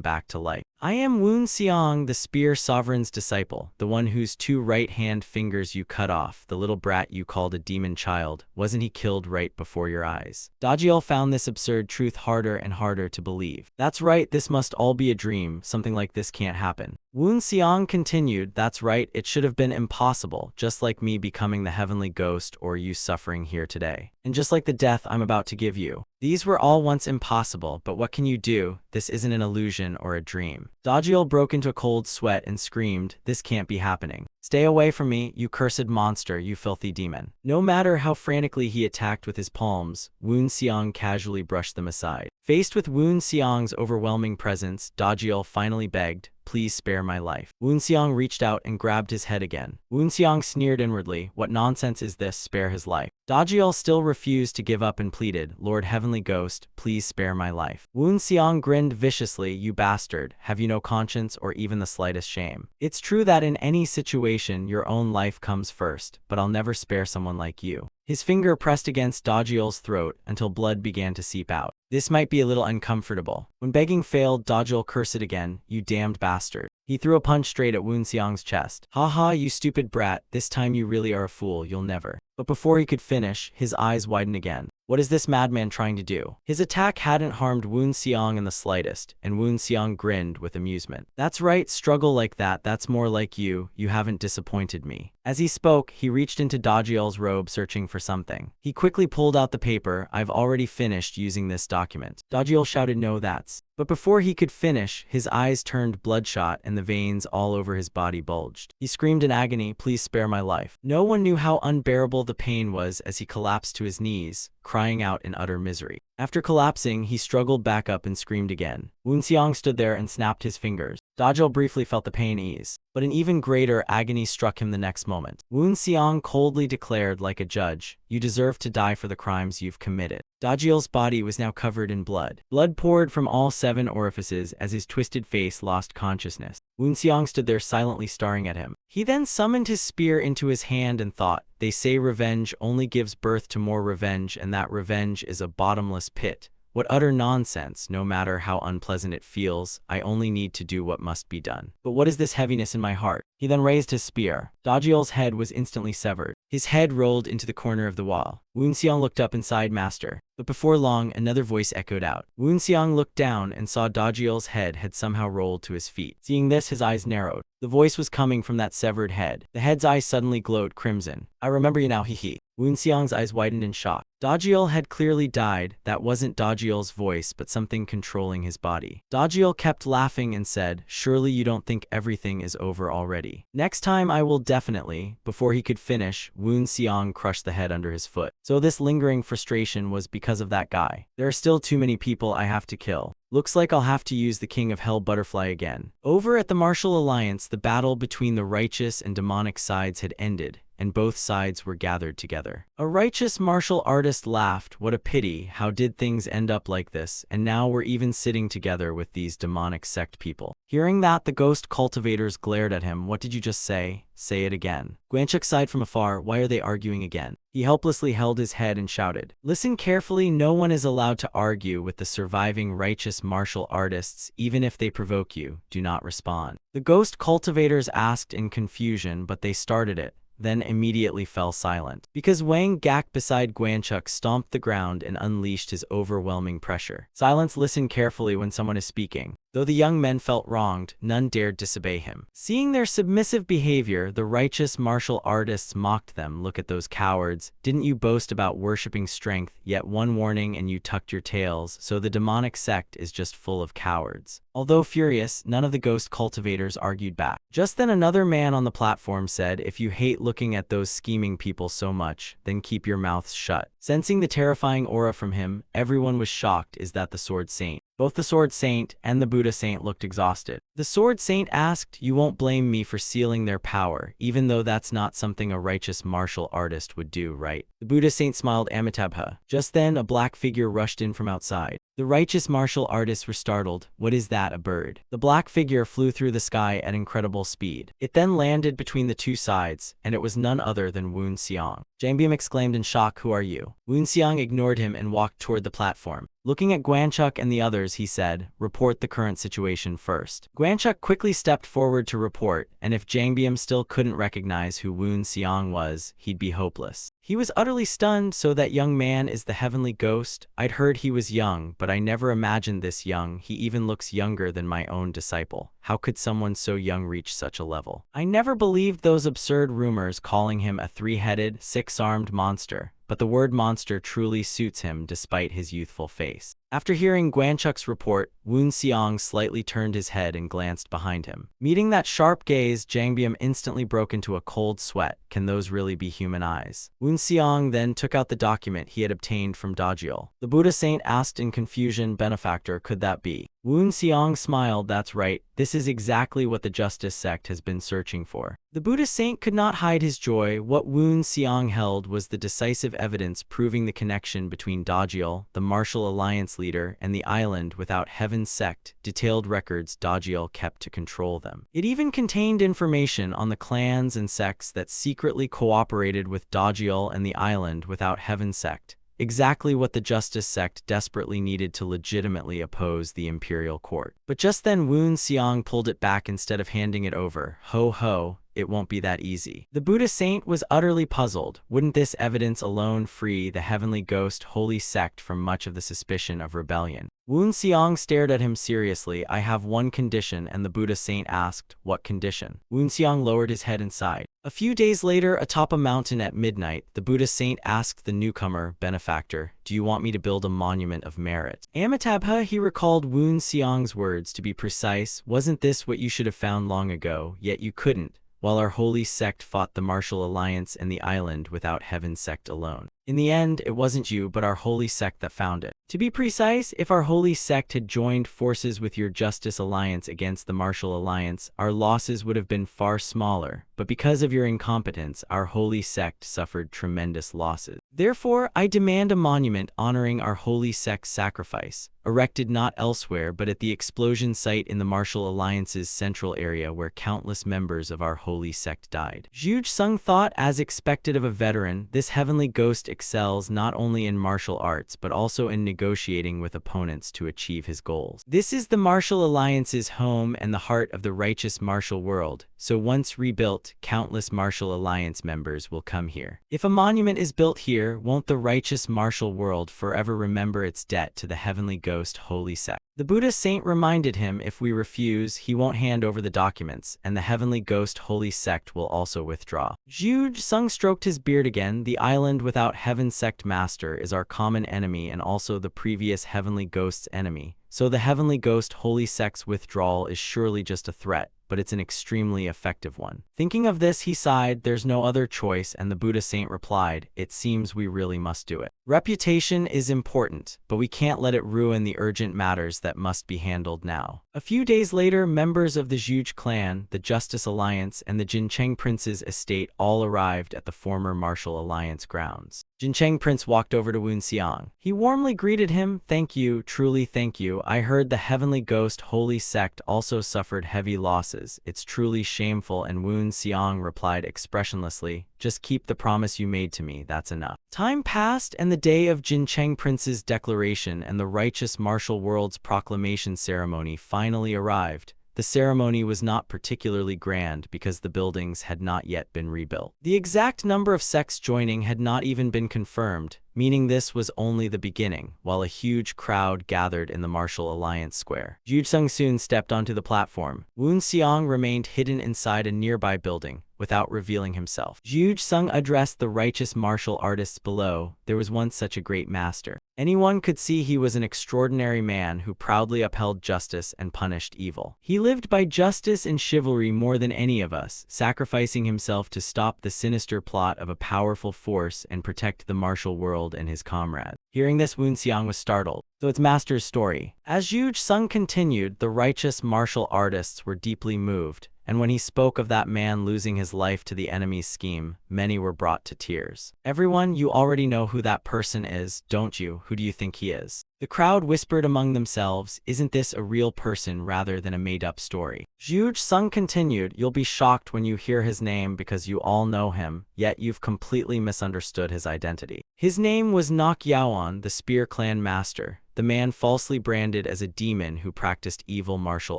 back to life. I am Wu Xiang, the Spear Sovereign's disciple, the one whose 2 right-hand fingers you cut off, the little brat you called a demon child. Wasn't he killed right before your eyes? Dajiel found this absurd truth harder and harder to believe. That's right, this must all be a dream. Something like this can't happen. Wu Xiang continued, that's right, it should have been impossible, just like me becoming the heavenly ghost or you suffering here today. And just like the death I'm about to give you. These were all once impossible, but what can you do? This isn't an illusion or a dream. Dajiel broke into a cold sweat and screamed, this can't be happening. Stay away from me, you cursed monster, you filthy demon. No matter how frantically he attacked with his palms, Wu Xiang casually brushed them aside. Faced with Wu Xiang's overwhelming presence, Dajiel finally begged, please spare my life. Wu Xiang reached out and grabbed his head again. Wu Xiang sneered inwardly, what nonsense is this, spare his life. Dajiel still refused to give up and pleaded, Lord Heavenly Ghost, please spare my life. Wu Xiang grinned viciously, you bastard, have you no conscience or even the slightest shame? It's true that in any situation your own life comes first, but I'll never spare someone like you. His finger pressed against Dajiel's throat until blood began to seep out. This might be a little uncomfortable. When begging failed, Dajiel cursed again, you damned bastard. He threw a punch straight at Wu Xiang's chest. Ha ha, you stupid brat, this time you really are a fool, you'll never. But before he could finish, his eyes widened again. What is this madman trying to do? His attack hadn't harmed Woon Seong in the slightest, and Woon Seong grinned with amusement. That's right, struggle like that's more like you haven't disappointed me. As he spoke, he reached into Dajiel's robe searching for something. He quickly pulled out the paper. I've already finished using this document. Dajiel shouted, no, that's. But before he could finish, his eyes turned bloodshot and the veins all over his body bulged. He screamed in agony, please spare my life. No one knew how unbearable the pain was as he collapsed to his knees, crying out in utter misery. After collapsing, he struggled back up and screamed again. Woon Seong stood there and snapped his fingers. Dajiel briefly felt the pain ease, but an even greater agony struck him the next moment. Woon Seong coldly declared like a judge, you deserve to die for the crimes you've committed. Dajiel's body was now covered in blood. Blood poured from all 7 orifices as his twisted face lost consciousness. Woon Seong stood there silently staring at him. He then summoned his spear into his hand and thought, they say revenge only gives birth to more revenge, and that revenge is a bottomless pit. What utter nonsense, no matter how unpleasant it feels, I only need to do what must be done. But what is this heaviness in my heart? He then raised his spear. Dajiel's head was instantly severed. His head rolled into the corner of the wall. Woon Seong looked up inside Master. But before long, another voice echoed out. Woon Seong looked down and saw Dajiel's head had somehow rolled to his feet. Seeing this, his eyes narrowed. The voice was coming from that severed head. The head's eyes suddenly glowed crimson. I remember you now, hee. Woon Seong's eyes widened in shock. Dajiel had clearly died. That wasn't Dajiel's voice, but something controlling his body. Dajiel kept laughing and said, surely you don't think everything is over already. Next time I will definitely. Before he could finish, Woon Seong crushed the head under his foot. So this lingering frustration was because of that guy. There are still too many people I have to kill. Looks like I'll have to use the King of Hell butterfly again. Over at the Martial Alliance, the battle between the righteous and demonic sides had ended, and both sides were gathered together. A righteous martial artist laughed, what a pity, how did things end up like this, and now we're even sitting together with these demonic sect people. Hearing that, the ghost cultivators glared at him. What did you just say? Say it again. Gwanchuk sighed from afar, why are they arguing again? He helplessly held his head and shouted, listen carefully, no one is allowed to argue with the surviving righteous martial artists, even if they provoke you, do not respond. The ghost cultivators asked in confusion, but they started it, then immediately fell silent. Because Wang Gak beside Gwanchuk stomped the ground and unleashed his overwhelming pressure. Silence, listen carefully when someone is speaking. Though the young men felt wronged, none dared disobey him. Seeing their submissive behavior, the righteous martial artists mocked them. Look at those cowards. Didn't you boast about worshipping strength, yet one warning and you tucked your tails, so the demonic sect is just full of cowards. Although furious, none of the ghost cultivators argued back. Just then another man on the platform said, if you hate looking at those scheming people so much, then keep your mouths shut. Sensing the terrifying aura from him, everyone was shocked. Is that the Sword Saint? Both the Sword Saint and the Buddha Saint looked exhausted. The Sword Saint asked, you won't blame me for sealing their power, even though that's not something a righteous martial artist would do, right? The Buddha Saint smiled, Amitabha. Just then, a black figure rushed in from outside. The righteous martial artists were startled. What is that, a bird? The black figure flew through the sky at incredible speed. It then landed between the two sides, and it was none other than Woon Seong. Jangbyum exclaimed in shock, who are you? Woon Seong ignored him and walked toward the platform. Looking at Gwanchuk and the others, he said, report the current situation first. Gwanchuk quickly stepped forward to report, and if Jangbyum still couldn't recognize who Woon Seong was, he'd be hopeless. He was utterly stunned. So that young man is the heavenly ghost? I'd heard he was young, but I never imagined this young. He even looks younger than my own disciple. How could someone so young reach such a level? I never believed those absurd rumors calling him a 3-headed, 6-armed monster. But the word monster truly suits him despite his youthful face. After hearing Gwanchuk's report, Woon Seong slightly turned his head and glanced behind him. Meeting that sharp gaze, Jangbyum instantly broke into a cold sweat. Can those really be human eyes? Woon Seong then took out the document he had obtained from Dajiel. The Buddha Saint asked in confusion, benefactor, could that be? Woon Seong smiled, that's right, this is exactly what the Justice Sect has been searching for. The Buddha Saint could not hide his joy. What Woon Seong held was the decisive evidence proving the connection between Dajiel, the Martial Alliance leader, and the island without Heaven's Sect, detailed records Dajiel kept to control them. It even contained information on the clans and sects that secretly cooperated with Dajiel and the island without Heaven's Sect. Exactly what the Justice Sect desperately needed to legitimately oppose the Imperial Court. But just then Woon Seong pulled it back instead of handing it over. Ho ho, it won't be that easy. The Buddha saint was utterly puzzled. Wouldn't this evidence alone free the heavenly ghost holy sect from much of the suspicion of rebellion? Woon Seong stared at him seriously. I have one condition, and the Buddha saint asked, what condition? Woon Seong lowered his head and sighed. A few days later, atop a mountain at midnight, the Buddha saint asked the newcomer, benefactor, do you want me to build a monument of merit? Amitabha, he recalled Woon Seong's words. To be precise, wasn't this what you should have found long ago, yet you couldn't, while our holy sect fought the martial alliance and the island without heaven sect alone. In the end, it wasn't you, but our holy sect that found it. To be precise, if our holy sect had joined forces with your Justice Alliance against the Martial Alliance, our losses would have been far smaller, but because of your incompetence, our holy sect suffered tremendous losses. Therefore, I demand a monument honoring our holy sect's sacrifice, erected not elsewhere but at the explosion site in the Martial Alliance's central area where countless members of our holy sect died. Juge Sung thought, as expected of a veteran, this heavenly ghost excels not only in martial arts but also in negotiating with opponents to achieve his goals. This is the Martial Alliance's home and the heart of the righteous martial world, so once rebuilt, countless Martial Alliance members will come here. If a monument is built here, won't the righteous martial world forever remember its debt to the heavenly ghost holy sect? The Buddha saint reminded him if we refuse, he won't hand over the documents, and the heavenly ghost holy sect will also withdraw. Juge Sung stroked his beard again. The island without heaven sect master is our common enemy and also the previous heavenly ghost's enemy, so the heavenly ghost holy sect's withdrawal is surely just a threat, but it's an extremely effective one. Thinking of this, he sighed, there's no other choice, and the Buddha saint replied, it seems we really must do it. Reputation is important, but we can't let it ruin the urgent matters that must be handled now. A few days later, members of the Juge clan, the Justice Alliance, and the Jincheng Prince's estate all arrived at the former Martial Alliance grounds. Jincheng Prince walked over to Woon Seong. He warmly greeted him. Thank you, truly thank you. I heard the heavenly ghost holy sect also suffered heavy losses. It's truly shameful, and Woon Seong replied expressionlessly, just keep the promise you made to me, that's enough. Time passed, and the day of Jincheng Prince's declaration and the righteous martial world's proclamation ceremony finally arrived. The ceremony was not particularly grand because the buildings had not yet been rebuilt. The exact number of sects joining had not even been confirmed, meaning this was only the beginning, while a huge crowd gathered in the Martial Alliance square. Juge Sung soon stepped onto the platform. Woon Seong remained hidden inside a nearby building, without revealing himself. Juge Sung addressed the righteous martial artists below. There was once such a great master. Anyone could see he was an extraordinary man who proudly upheld justice and punished evil. He lived by justice and chivalry more than any of us, sacrificing himself to stop the sinister plot of a powerful force and protect the martial world and his comrades. Hearing this, Woon Seong was startled. So it's master's story. As Juge Sung continued, the righteous martial artists were deeply moved, and when he spoke of that man losing his life to the enemy's scheme, many were brought to tears. Everyone, you already know who that person is, don't you? Who do you think he is? The crowd whispered among themselves, isn't this a real person rather than a made-up story? Juge Sung continued, you'll be shocked when you hear his name because you all know him, yet you've completely misunderstood his identity. His name was Nok Yaoan, the Spear Clan master, the man falsely branded as a demon who practiced evil martial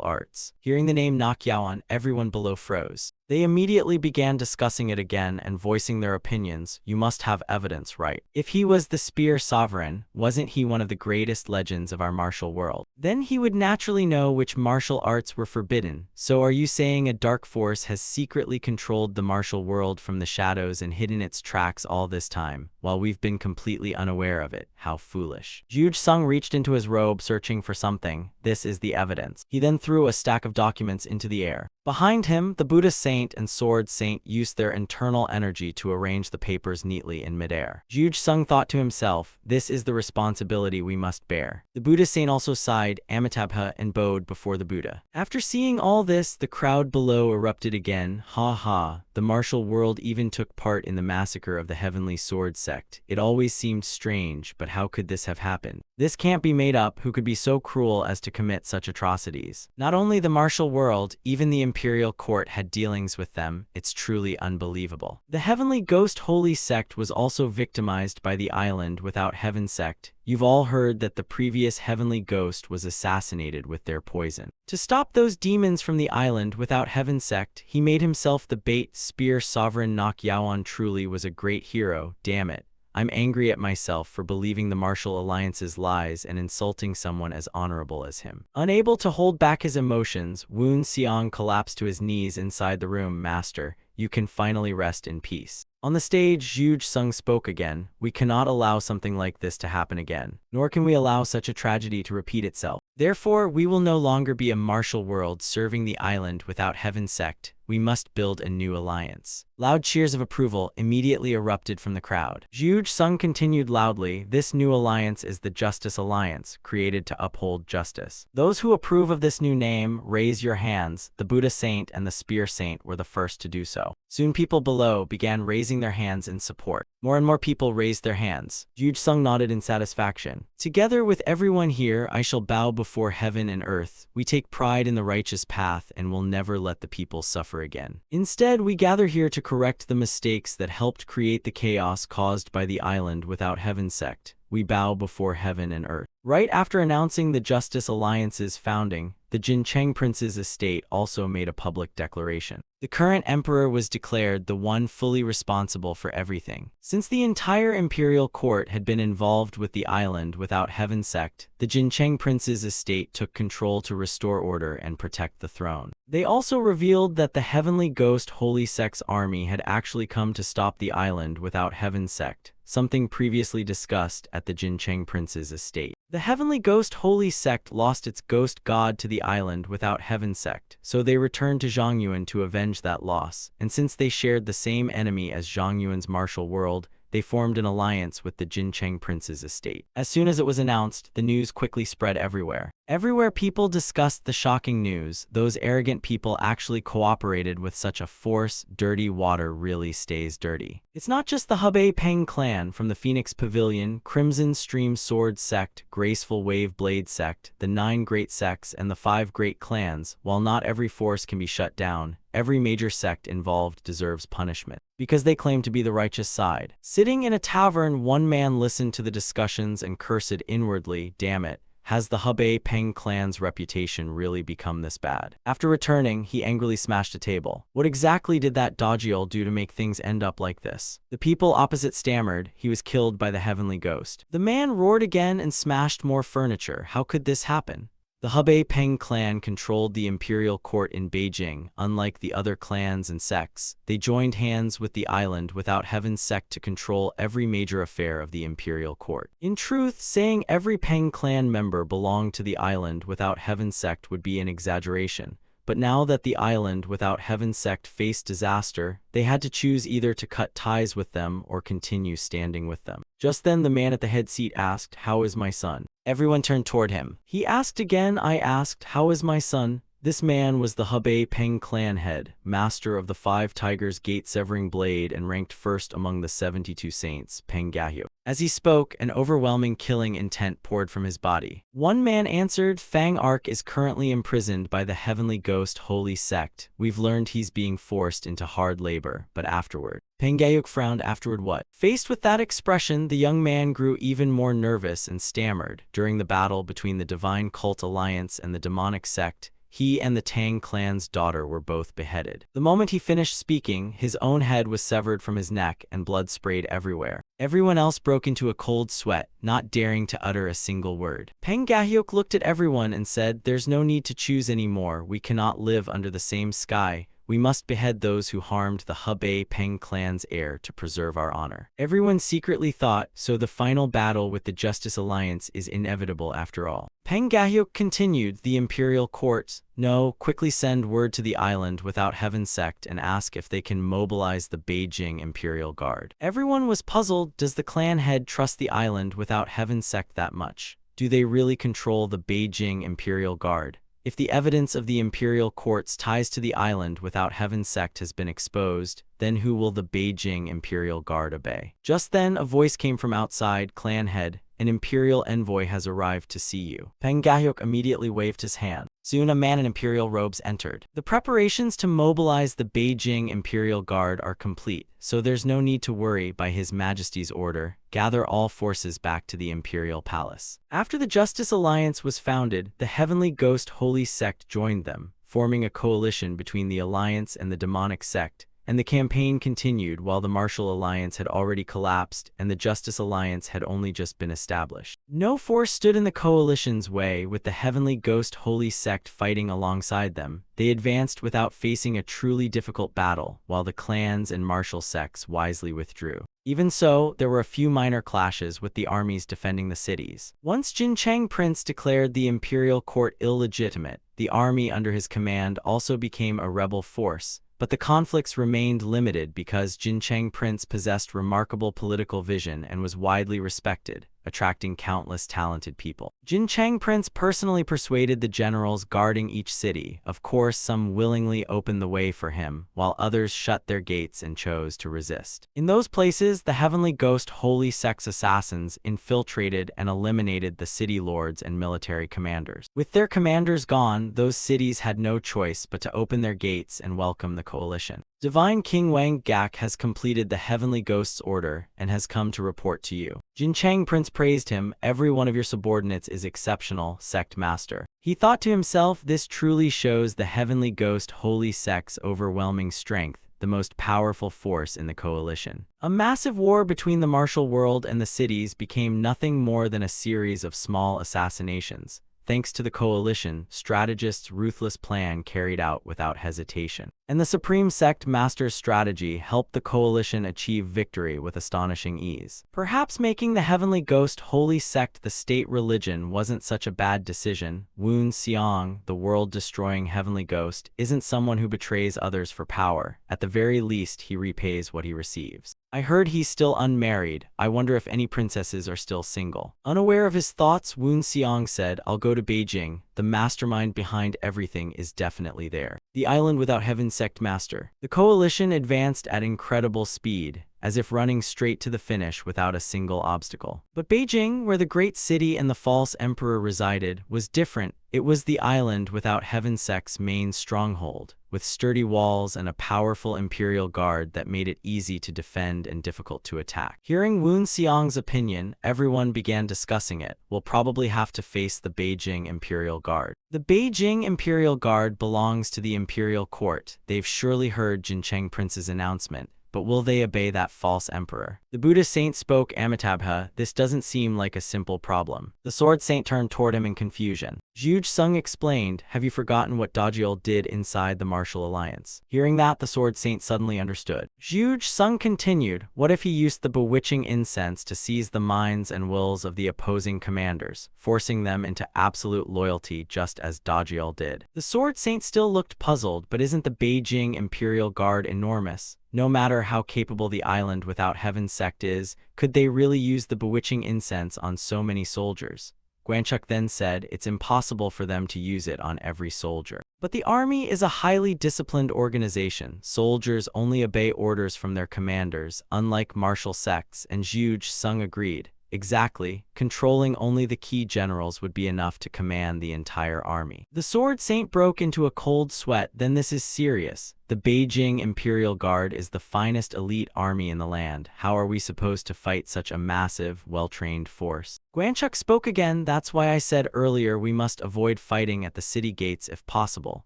arts. Hearing the name Nok Yaoan, everyone below froze. They immediately began discussing it again and voicing their opinions. You must have evidence, right? If he was the Spear Sovereign, wasn't he one of the greatest legends of our martial world? Then he would naturally know which martial arts were forbidden. So are you saying a dark force has secretly controlled the martial world from the shadows and hidden its tracks all this time, while we've been completely unaware of it? How foolish. Juge Sung reached into his robe searching for something. This is the evidence. He then threw a stack of documents into the air. Behind him, the Buddha saint and sword saint used their internal energy to arrange the papers neatly in midair. Juge Sung thought to himself, this is the responsibility we must bear. The Buddha saint also sighed, Amitabha, and bowed before the Buddha. After seeing all this, the crowd below erupted again. Ha ha, The martial world even took part in the massacre of the Heavenly Sword sect. It always seemed strange, but how could this have happened? This can't be made up. Who could be so cruel as to commit such atrocities? Not only the martial world, even the imperial court had dealings with them. It's truly unbelievable. The Heavenly Ghost Holy Sect was also victimized by the Island Without Heaven sect. You've all heard that the previous Heavenly Ghost was assassinated with their poison. To stop those demons from the Island Without Heaven sect, he made himself the bait spear sovereign. Nok Yawan truly was a great hero. Damn it. I'm angry at myself for believing the Martial Alliance's lies and insulting someone as honorable as him. Unable to hold back his emotions, Woon Seong collapsed to his knees inside the room. Master, you can finally rest in peace. On the stage, Zhuge Sung spoke again. We cannot allow something like this to happen again, nor can we allow such a tragedy to repeat itself. Therefore, we will no longer be a martial world serving the Island Without Heaven sect. We must build a new alliance. Loud cheers of approval immediately erupted from the crowd. Zhuge Sung continued loudly, this new alliance is the Justice Alliance, created to uphold justice. Those who approve of this new name, raise your hands. The Buddha Saint and the Spear Saint were the first to do so. Soon people below began raising their hands in support. More and more people raised their hands. Zhuge Sung nodded in satisfaction. Together with everyone here, I shall bow before heaven and earth. We take pride in the righteous path and will never let the people suffer again. Instead, we gather here to correct the mistakes that helped create the chaos caused by the Island Without Heaven sect. We bow before heaven and earth. Right after announcing the Justice Alliance's founding, the Jincheng Prince's estate also made a public declaration. The current emperor was declared the one fully responsible for everything. Since the entire imperial court had been involved with the Island Without Heaven sect, the Jincheng Prince's estate took control to restore order and protect the throne. They also revealed that the Heavenly Ghost Holy Sect's army had actually come to stop the Island Without Heaven sect, something previously discussed at the Jincheng Prince's estate. The Heavenly Ghost Holy Sect lost its ghost god to the Island Without Heaven sect, so they returned to Zhongyuan to avenge that loss, and since they shared the same enemy as Zhongyuan's martial world, they formed an alliance with the Jincheng Prince's estate. As soon as it was announced, the news quickly spread everywhere. Everywhere people discussed the shocking news. Those arrogant people actually cooperated with such a force. Dirty water really stays dirty. It's not just the Hebei Peng clan from the Phoenix Pavilion, Crimson Stream Sword sect, Graceful Wave Blade sect, the 9 great sects, and the 5 great clans. While not every force can be shut down, every major sect involved deserves punishment, because they claim to be the righteous side. Sitting in a tavern, one man listened to the discussions and cursed inwardly, damn it. Has the Hebei Peng clan's reputation really become this bad? After returning, he angrily smashed a table. What exactly did that Dajiol do to make things end up like this? The people opposite stammered. He was killed by the Heavenly Ghost. The man roared again and smashed more furniture. How could this happen? The Hebei Peng clan controlled the imperial court in Beijing. Unlike the other clans and sects, they joined hands with the Island Without Heaven sect to control every major affair of the imperial court. In truth, saying every Peng clan member belonged to the Island Without Heaven sect would be an exaggeration. But now that the Island Without Heaven sect faced disaster, they had to choose either to cut ties with them or continue standing with them. Just then the man at the head seat asked, "How is my son?" Everyone turned toward him. He asked again. I asked, "How is my son?" This man was the Hebei Peng clan head, master of the 5 tigers gate-severing blade and ranked first among the 72 saints, Peng Gahyuk. As he spoke, an overwhelming killing intent poured from his body. One man answered, Fang Ark is currently imprisoned by the Heavenly Ghost Holy Sect. We've learned he's being forced into hard labor, but afterward. Peng Gahyuk frowned. Afterward what? Faced with that expression, the young man grew even more nervous and stammered. During the battle between the Divine Cult Alliance and the Demonic Sect, he and the Tang clan's daughter were both beheaded. The moment he finished speaking, his own head was severed from his neck and blood sprayed everywhere. Everyone else broke into a cold sweat, not daring to utter a single word. Peng Gahyuk looked at everyone and said, "There's no need to choose anymore. We cannot live under the same sky. We must behead those who harmed the Hebei Peng clan's heir to preserve our honor." Everyone secretly thought, so the final battle with the Justice Alliance is inevitable after all. Peng Gahyuk continued, the Imperial Court, no, quickly send word to the Island Without Heaven sect and ask if they can mobilize the Beijing Imperial Guard. Everyone was puzzled. Does the clan head trust the Island Without Heaven sect that much? Do they really control the Beijing Imperial Guard? If the evidence of the imperial court's ties to the island without Heaven Sect has been exposed, then who will the Beijing Imperial Guard obey? Just then, a voice came from outside, clan head. An imperial envoy has arrived to see you. Peng Gahyuk immediately waved his hand. Soon a man in imperial robes entered. The preparations to mobilize the Beijing Imperial Guard are complete, so there's no need to worry. By His Majesty's order, gather all forces back to the imperial palace. After the Justice Alliance was founded, the Heavenly Ghost Holy Sect joined them, forming a coalition between the Alliance and the demonic sect. And the campaign continued while the Martial Alliance had already collapsed and the Justice Alliance had only just been established. No force stood in the coalition's way, with the Heavenly Ghost Holy Sect fighting alongside them. They advanced without facing a truly difficult battle, while the clans and martial sects wisely withdrew. Even so, there were a few minor clashes with the armies defending the cities. Once Jin Chang Prince declared the imperial court illegitimate, the army under his command also became a rebel force. But the conflicts remained limited because Jin Chang Prince possessed remarkable political vision and was widely respected, attracting countless talented people. Jin Chang Prince personally persuaded the generals guarding each city. Of course, some willingly opened the way for him, while others shut their gates and chose to resist. In those places, the Heavenly Ghost Holy Sect's assassins infiltrated and eliminated the city lords and military commanders. With their commanders gone, those cities had no choice but to open their gates and welcome the coalition. Divine King Wang Gak has completed the Heavenly Ghost's order and has come to report to you. Jin Chang Prince praised him. Every one of your subordinates is exceptional, Sect Master. He thought to himself, this truly shows the Heavenly Ghost Holy Sect's overwhelming strength, the most powerful force in the coalition. A massive war between the martial world and the cities became nothing more than a series of small assassinations. Thanks to the coalition, strategists' ruthless plan carried out without hesitation. And the Supreme Sect Master's strategy helped the coalition achieve victory with astonishing ease. Perhaps making the Heavenly Ghost Holy Sect the state religion wasn't such a bad decision. Woon Seong, the world-destroying Heavenly Ghost, isn't someone who betrays others for power. At the very least, he repays what he receives. I heard he's still unmarried. I wonder if any princesses are still single. Unaware of his thoughts, Woon Seong said, I'll go to Beijing. The mastermind behind everything is definitely there. The island without Heaven Sect Master. The coalition advanced at incredible speed, as if running straight to the finish without a single obstacle. But Beijing, where the great city and the false emperor resided, was different. It was the island without Heaven Sect's main stronghold, with sturdy walls and a powerful imperial guard that made it easy to defend and difficult to attack. Hearing Woon Seong's opinion, everyone began discussing it. We'll probably have to face the Beijing Imperial Guard. The Beijing Imperial Guard belongs to the imperial court. They've surely heard Jin Chang Prince's announcement. But will they obey that false emperor? The Buddha saint spoke Amitabha. This doesn't seem like a simple problem. The sword saint turned toward him in confusion. Zhuge Sung explained, have you forgotten what Dajiol did inside the Martial Alliance? Hearing that, the sword saint suddenly understood. Zhuge Sung continued, what if he used the bewitching incense to seize the minds and wills of the opposing commanders, forcing them into absolute loyalty just as Dajiol did? The sword saint still looked puzzled, but isn't the Beijing Imperial Guard enormous? No matter how capable the island without Heaven Sect is, could they really use the bewitching incense on so many soldiers? Guanchuk then said it's impossible for them to use it on every soldier. But the army is a highly disciplined organization. Soldiers only obey orders from their commanders, unlike martial sects, and Zhuge Sung agreed. Exactly, controlling only the key generals would be enough to command the entire army. The sword saint broke into a cold sweat. Then this is serious. The Beijing Imperial Guard is the finest elite army in the land. How are we supposed to fight such a massive, well-trained force? Guanchuk spoke again. That's why I said earlier we must avoid fighting at the city gates if possible.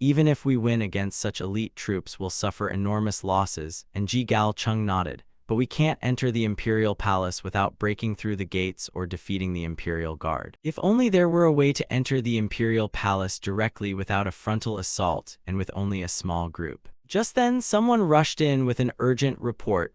Even if we win against such elite troops, we'll suffer enormous losses. And Ji Gal Chung nodded. But we can't enter the Imperial Palace without breaking through the gates or defeating the Imperial Guard. If only there were a way to enter the Imperial Palace directly without a frontal assault and with only a small group. Just then, someone rushed in with an urgent report.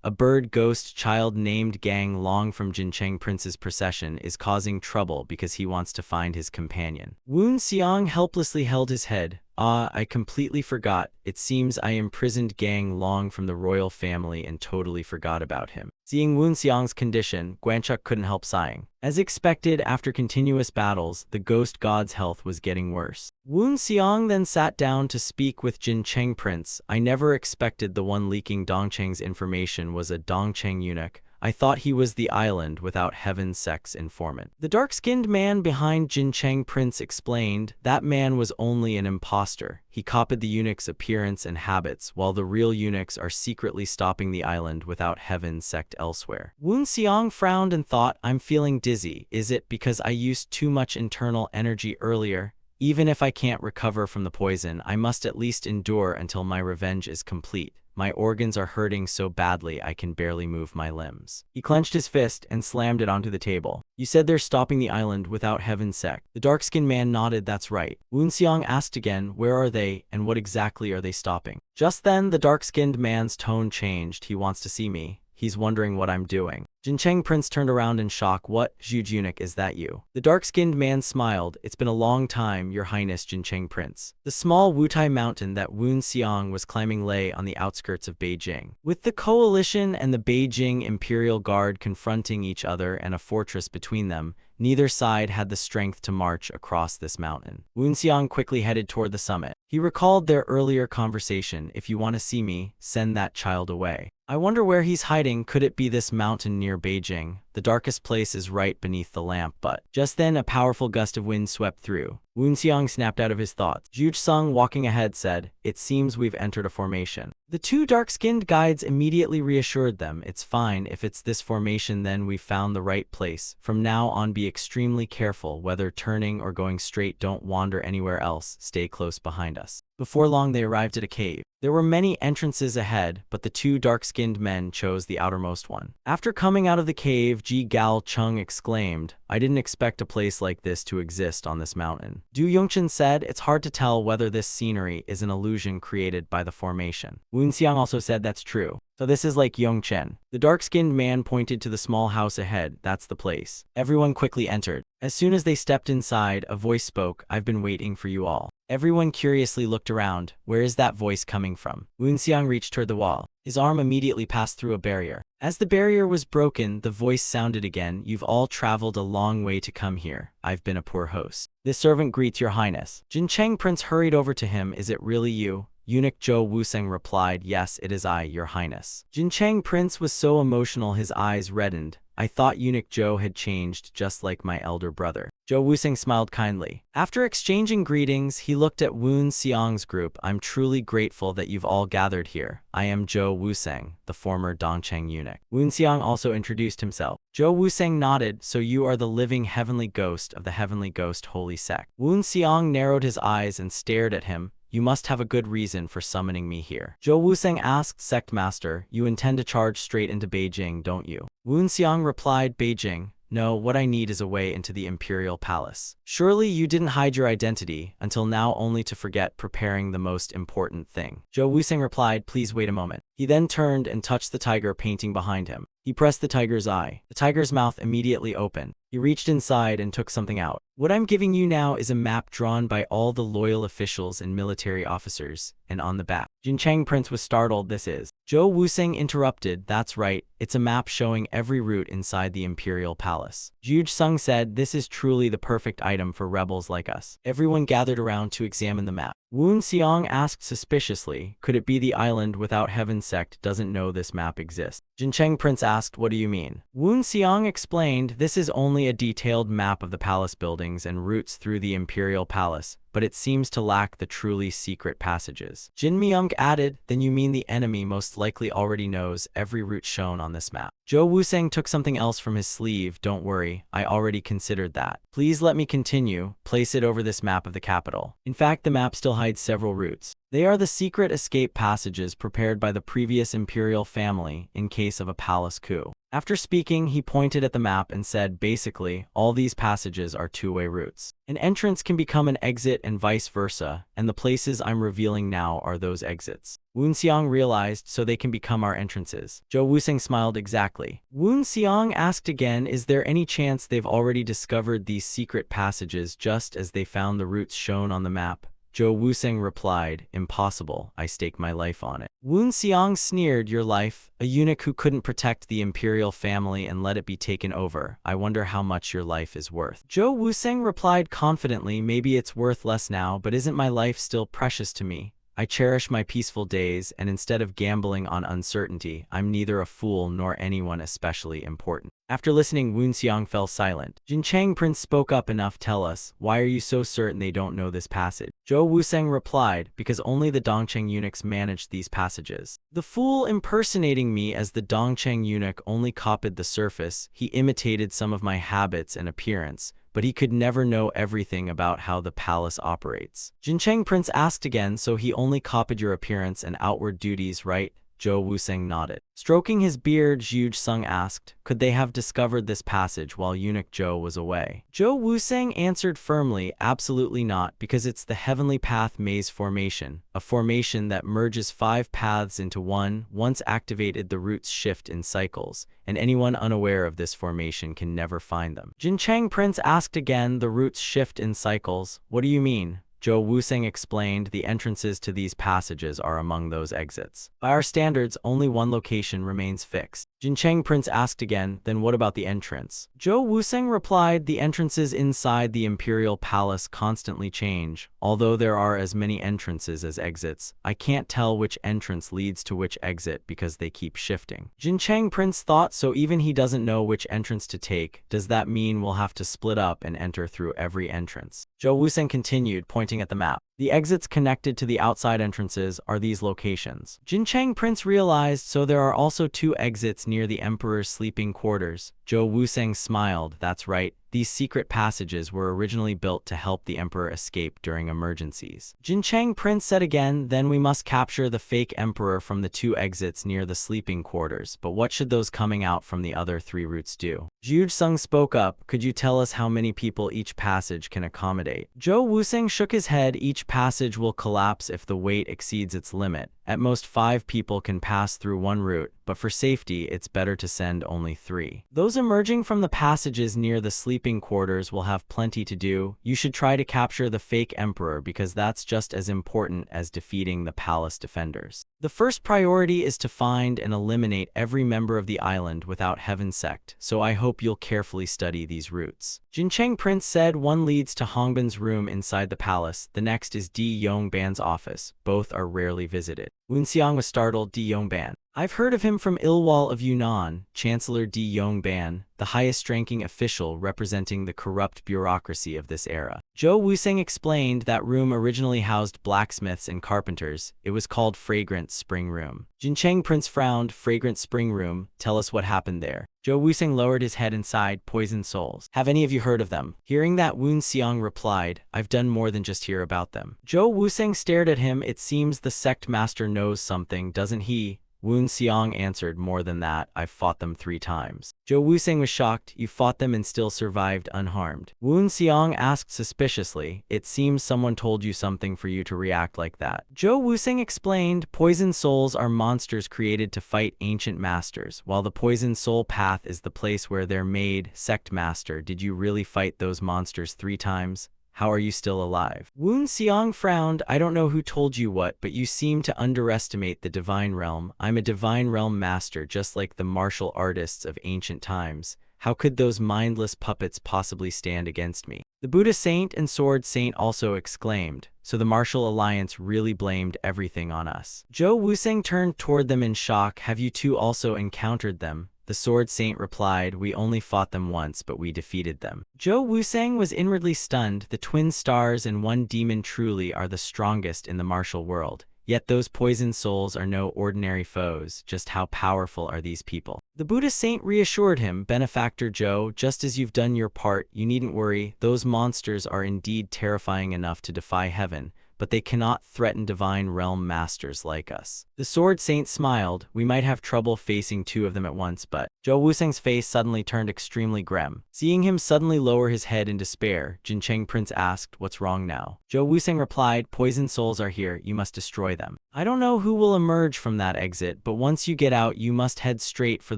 A bird ghost child named Gang Long from Jin Chang Prince's procession is causing trouble because he wants to find his companion. Woon Seong helplessly held his head. Ah, I completely forgot. It seems I imprisoned Gang Long from the royal family and totally forgot about him. Seeing Woon Xiang's condition, Guanchuk couldn't help sighing. As expected, after continuous battles, the ghost god's health was getting worse. Woon Xiang then sat down to speak with Jin Cheng Prince. I never expected the one leaking Dongcheng's information was a Dongcheng eunuch. I thought he was the island without heaven's sex informant. The dark-skinned man behind Jin Cheng Prince explained, that man was only an imposter. He copied the eunuch's appearance and habits, while the real eunuchs are secretly stopping the island without heaven's sect elsewhere. Woon Xiang frowned and thought, I'm feeling dizzy. Is it because I used too much internal energy earlier? Even if I can't recover from the poison, I must at least endure until my revenge is complete. My organs are hurting so badly I can barely move my limbs. He clenched his fist and slammed it onto the table. You said they're stopping the island without heaven's sect. The dark-skinned man nodded, that's right. Woon Xiang asked again, where are they and what exactly are they stopping? Just then, the dark-skinned man's tone changed. He wants to see me. He's wondering what I'm doing. Jin Cheng Prince turned around in shock. What, Zhu eunuch, is that you? The dark-skinned man smiled. It's been a long time, Your Highness Jin Cheng Prince. The small Wutai mountain that Woon Xiang was climbing lay on the outskirts of Beijing. With the coalition and the Beijing Imperial Guard confronting each other and a fortress between them, neither side had the strength to march across this mountain. Woon Xiang quickly headed toward the summit. He recalled their earlier conversation. If you want to see me, send that child away. I wonder where he's hiding. Could it be this mountain near Beijing? The darkest place is right beneath the lamp, but just then a powerful gust of wind swept through. Woon Xiang snapped out of his thoughts. Zhu Sung, walking ahead, said, it seems we've entered a formation. The two dark-skinned guides immediately reassured them. It's fine. If it's this formation, then we've found the right place. From now on, be extremely careful, whether turning or going straight. Don't wander anywhere else. Stay close behind us. Before long, they arrived at a cave. There were many entrances ahead, but the two dark-skinned men chose the outermost one. After coming out of the cave, Ji Gal Chung exclaimed, I didn't expect a place like this to exist on this mountain. Du Yongchen said, it's hard to tell whether this scenery is an illusion created by the formation. Woon Xiang also said that's true. So this is like Yongchen. The dark-skinned man pointed to the small house ahead. That's the place. Everyone quickly entered. As soon as they stepped inside, a voice spoke, I've been waiting for you all. Everyone curiously looked around. Where is that voice coming from? Woon Xiang reached toward the wall. His arm immediately passed through a barrier. As the barrier was broken, the voice sounded again, you've all traveled a long way to come here. I've been a poor host. This servant greets your highness. Jin Cheng Prince hurried over to him. Is it really you? Eunuch Zhou Wuseng replied, yes, it is I, your highness. Jin Cheng Prince was so emotional his eyes reddened. I thought Eunuch Zhou had changed just like my elder brother. Zhou Wuseng smiled kindly. After exchanging greetings, he looked at Woon Xiang's group. I'm truly grateful that you've all gathered here. I am Zhou Wuseng, the former Dongcheng eunuch. Woon Xiang also introduced himself. Zhou Wuseng nodded, so you are the living heavenly ghost of the Heavenly Ghost Holy Sect. Woon Xiang narrowed his eyes and stared at him. You must have a good reason for summoning me here. Zhou Wuseng asked, Sect Master, you intend to charge straight into Beijing, don't you? Woon Xiang replied, Beijing? No, what I need is a way into the Imperial Palace. Surely you didn't hide your identity until now only to forget preparing the most important thing. Zhou Wuseng replied, please wait a moment. He then turned and touched the tiger painting behind him. He pressed the tiger's eye. The tiger's mouth immediately opened. He reached inside and took something out. What I'm giving you now is a map drawn by all the loyal officials and military officers, and on the back. Jin Cheng Prince was startled. This is. Zhou Wuseng interrupted, that's right, it's a map showing every route inside the Imperial Palace. Zhu Sung said, this is truly the perfect item for rebels like us. Everyone gathered around to examine the map. Woon Xiang asked suspiciously, could it be the island without heaven's sect doesn't know this map exists? Jin Cheng Prince asked, what do you mean? Woon Xiang explained, this is only a detailed map of the palace buildings and routes through the Imperial Palace, but it seems to lack the truly secret passages. Jin Myung added, then you mean the enemy most likely already knows every route shown on this map. Zhou Wuseng took something else from his sleeve. Don't worry, I already considered that. Please let me continue. Place it over this map of the capital. In fact, the map still hides several routes. They are the secret escape passages prepared by the previous imperial family in case of a palace coup. After speaking, he pointed at the map and said, basically, all these passages are two-way routes. An entrance can become an exit and vice versa, and the places I'm revealing now are those exits. Woon Xiang realized, so they can become our entrances. Zhou Wuseng smiled exactly. Woon Xiang asked again, is there any chance they've already discovered these secret passages just as they found the routes shown on the map? Zhou Wuseng replied, impossible, I stake my life on it. Wu Xiang sneered, your life? A eunuch who couldn't protect the imperial family and let it be taken over. I wonder how much your life is worth. Zhou Wuseng replied confidently, maybe it's worth less now, but isn't my life still precious to me? I cherish my peaceful days, and instead of gambling on uncertainty, I'm neither a fool nor anyone especially important. After listening, Wu Xiang fell silent. Jincheng Prince spoke up, enough, tell us, why are you so certain they don't know this passage? Zhou Wuseng replied, because only the Dongcheng eunuchs managed these passages. The fool impersonating me as the Dongcheng eunuch only copied the surface, he imitated some of my habits and appearance, but he could never know everything about how the palace operates. Jincheng Prince asked again, so he only copied your appearance and outward duties, right? Zhou Wuseng nodded. Stroking his beard, Zhuge Sung asked, could they have discovered this passage while eunuch Zhou was away? Zhou Wuseng answered firmly, absolutely not, because it's the heavenly path maze formation, a formation that merges 5 paths into one. Once activated, the roots shift in cycles, and anyone unaware of this formation can never find them. Jincheng Prince asked again, the roots shift in cycles? What do you mean? Zhou Wuseng explained, the entrances to these passages are among those exits. By our standards, only one location remains fixed. Jincheng Prince asked again, then what about the entrance? Zhou Wuseng replied, the entrances inside the imperial palace constantly change. Although there are as many entrances as exits, I can't tell which entrance leads to which exit because they keep shifting. Jincheng Prince thought, so even he doesn't know which entrance to take. Does that mean we'll have to split up and enter through every entrance? Zhou Wuseng continued, pointing at the map. The exits connected to the outside entrances are these locations. Jincheng Prince realized, so there are also 2 exits near the emperor's sleeping quarters. Zhou Wuseng smiled, that's right. These secret passages were originally built to help the emperor escape during emergencies. Jincheng Prince said again, then we must capture the fake emperor from the 2 exits near the sleeping quarters, but what should those coming out from the other 3 routes do? Zhuge Sung spoke up, could you tell us how many people each passage can accommodate? Zhou Wuseng shook his head, each passage will collapse if the weight exceeds its limit. At most 5 people can pass through one route, but for safety, it's better to send only 3. Those emerging from the passages near the sleeping quarters will have plenty to do. You should try to capture the fake emperor because that's just as important as defeating the palace defenders. The first priority is to find and eliminate every member of the island without Heaven Sect, so I hope you'll carefully study these routes. Jincheng Prince said, one leads to Hongbin's room inside the palace, the next is Di Yongban's office. Both are rarely visited. Wu Xiang was startled, Di Yongban. I've heard of him from Ilwal of Yunnan. Chancellor Di Yongban, the highest-ranking official representing the corrupt bureaucracy of this era. Zhou Wuseng explained that room originally housed blacksmiths and carpenters. It was called Fragrant Spring Room. Jincheng Prince frowned, Fragrant Spring Room, tell us what happened there. Zhou Wuseng lowered his head and sighed, poisoned souls. Have any of you heard of them? Hearing that, Wu Xiang replied, I've done more than just hear about them. Zhou Wuseng stared at him, it seems the sect master knows something, doesn't he? Wu Xiang answered, more than that, I've fought them 3 times. Zhou Wuseng was shocked, you fought them and still survived unharmed. Wu Xiang asked suspiciously, it seems someone told you something for you to react like that. Zhou Wuseng explained, poisoned souls are monsters created to fight ancient masters, while the poisoned soul path is the place where they're made. Sect master, did you really fight those monsters 3 times? How are you still alive? Wu Xiang frowned, I don't know who told you what, but you seem to underestimate the divine realm. I'm a divine realm master just like the martial artists of ancient times. How could those mindless puppets possibly stand against me? The Buddha Saint and Sword Saint also exclaimed, so the martial alliance really blamed everything on us. Zhou Wuseng turned toward them in shock, have you 2 also encountered them? The Sword Saint replied, we only fought them once, but we defeated them. Zhou Wuseng was inwardly stunned. The twin stars and one demon truly are the strongest in the martial world. Yet those poisoned souls are no ordinary foes. Just how powerful are these people? The Buddha Saint reassured him, Benefactor Zhou, just as you've done your part, you needn't worry. Those monsters are indeed terrifying enough to defy heaven, but they cannot threaten divine realm masters like us. The Sword Saint smiled, we might have trouble facing 2 of them at once, but Zhou Wuseng's face suddenly turned extremely grim. Seeing him suddenly lower his head in despair, Jincheng Prince asked, what's wrong now? Zhou Wuseng replied, poisoned souls are here, you must destroy them. I don't know who will emerge from that exit, but once you get out you must head straight for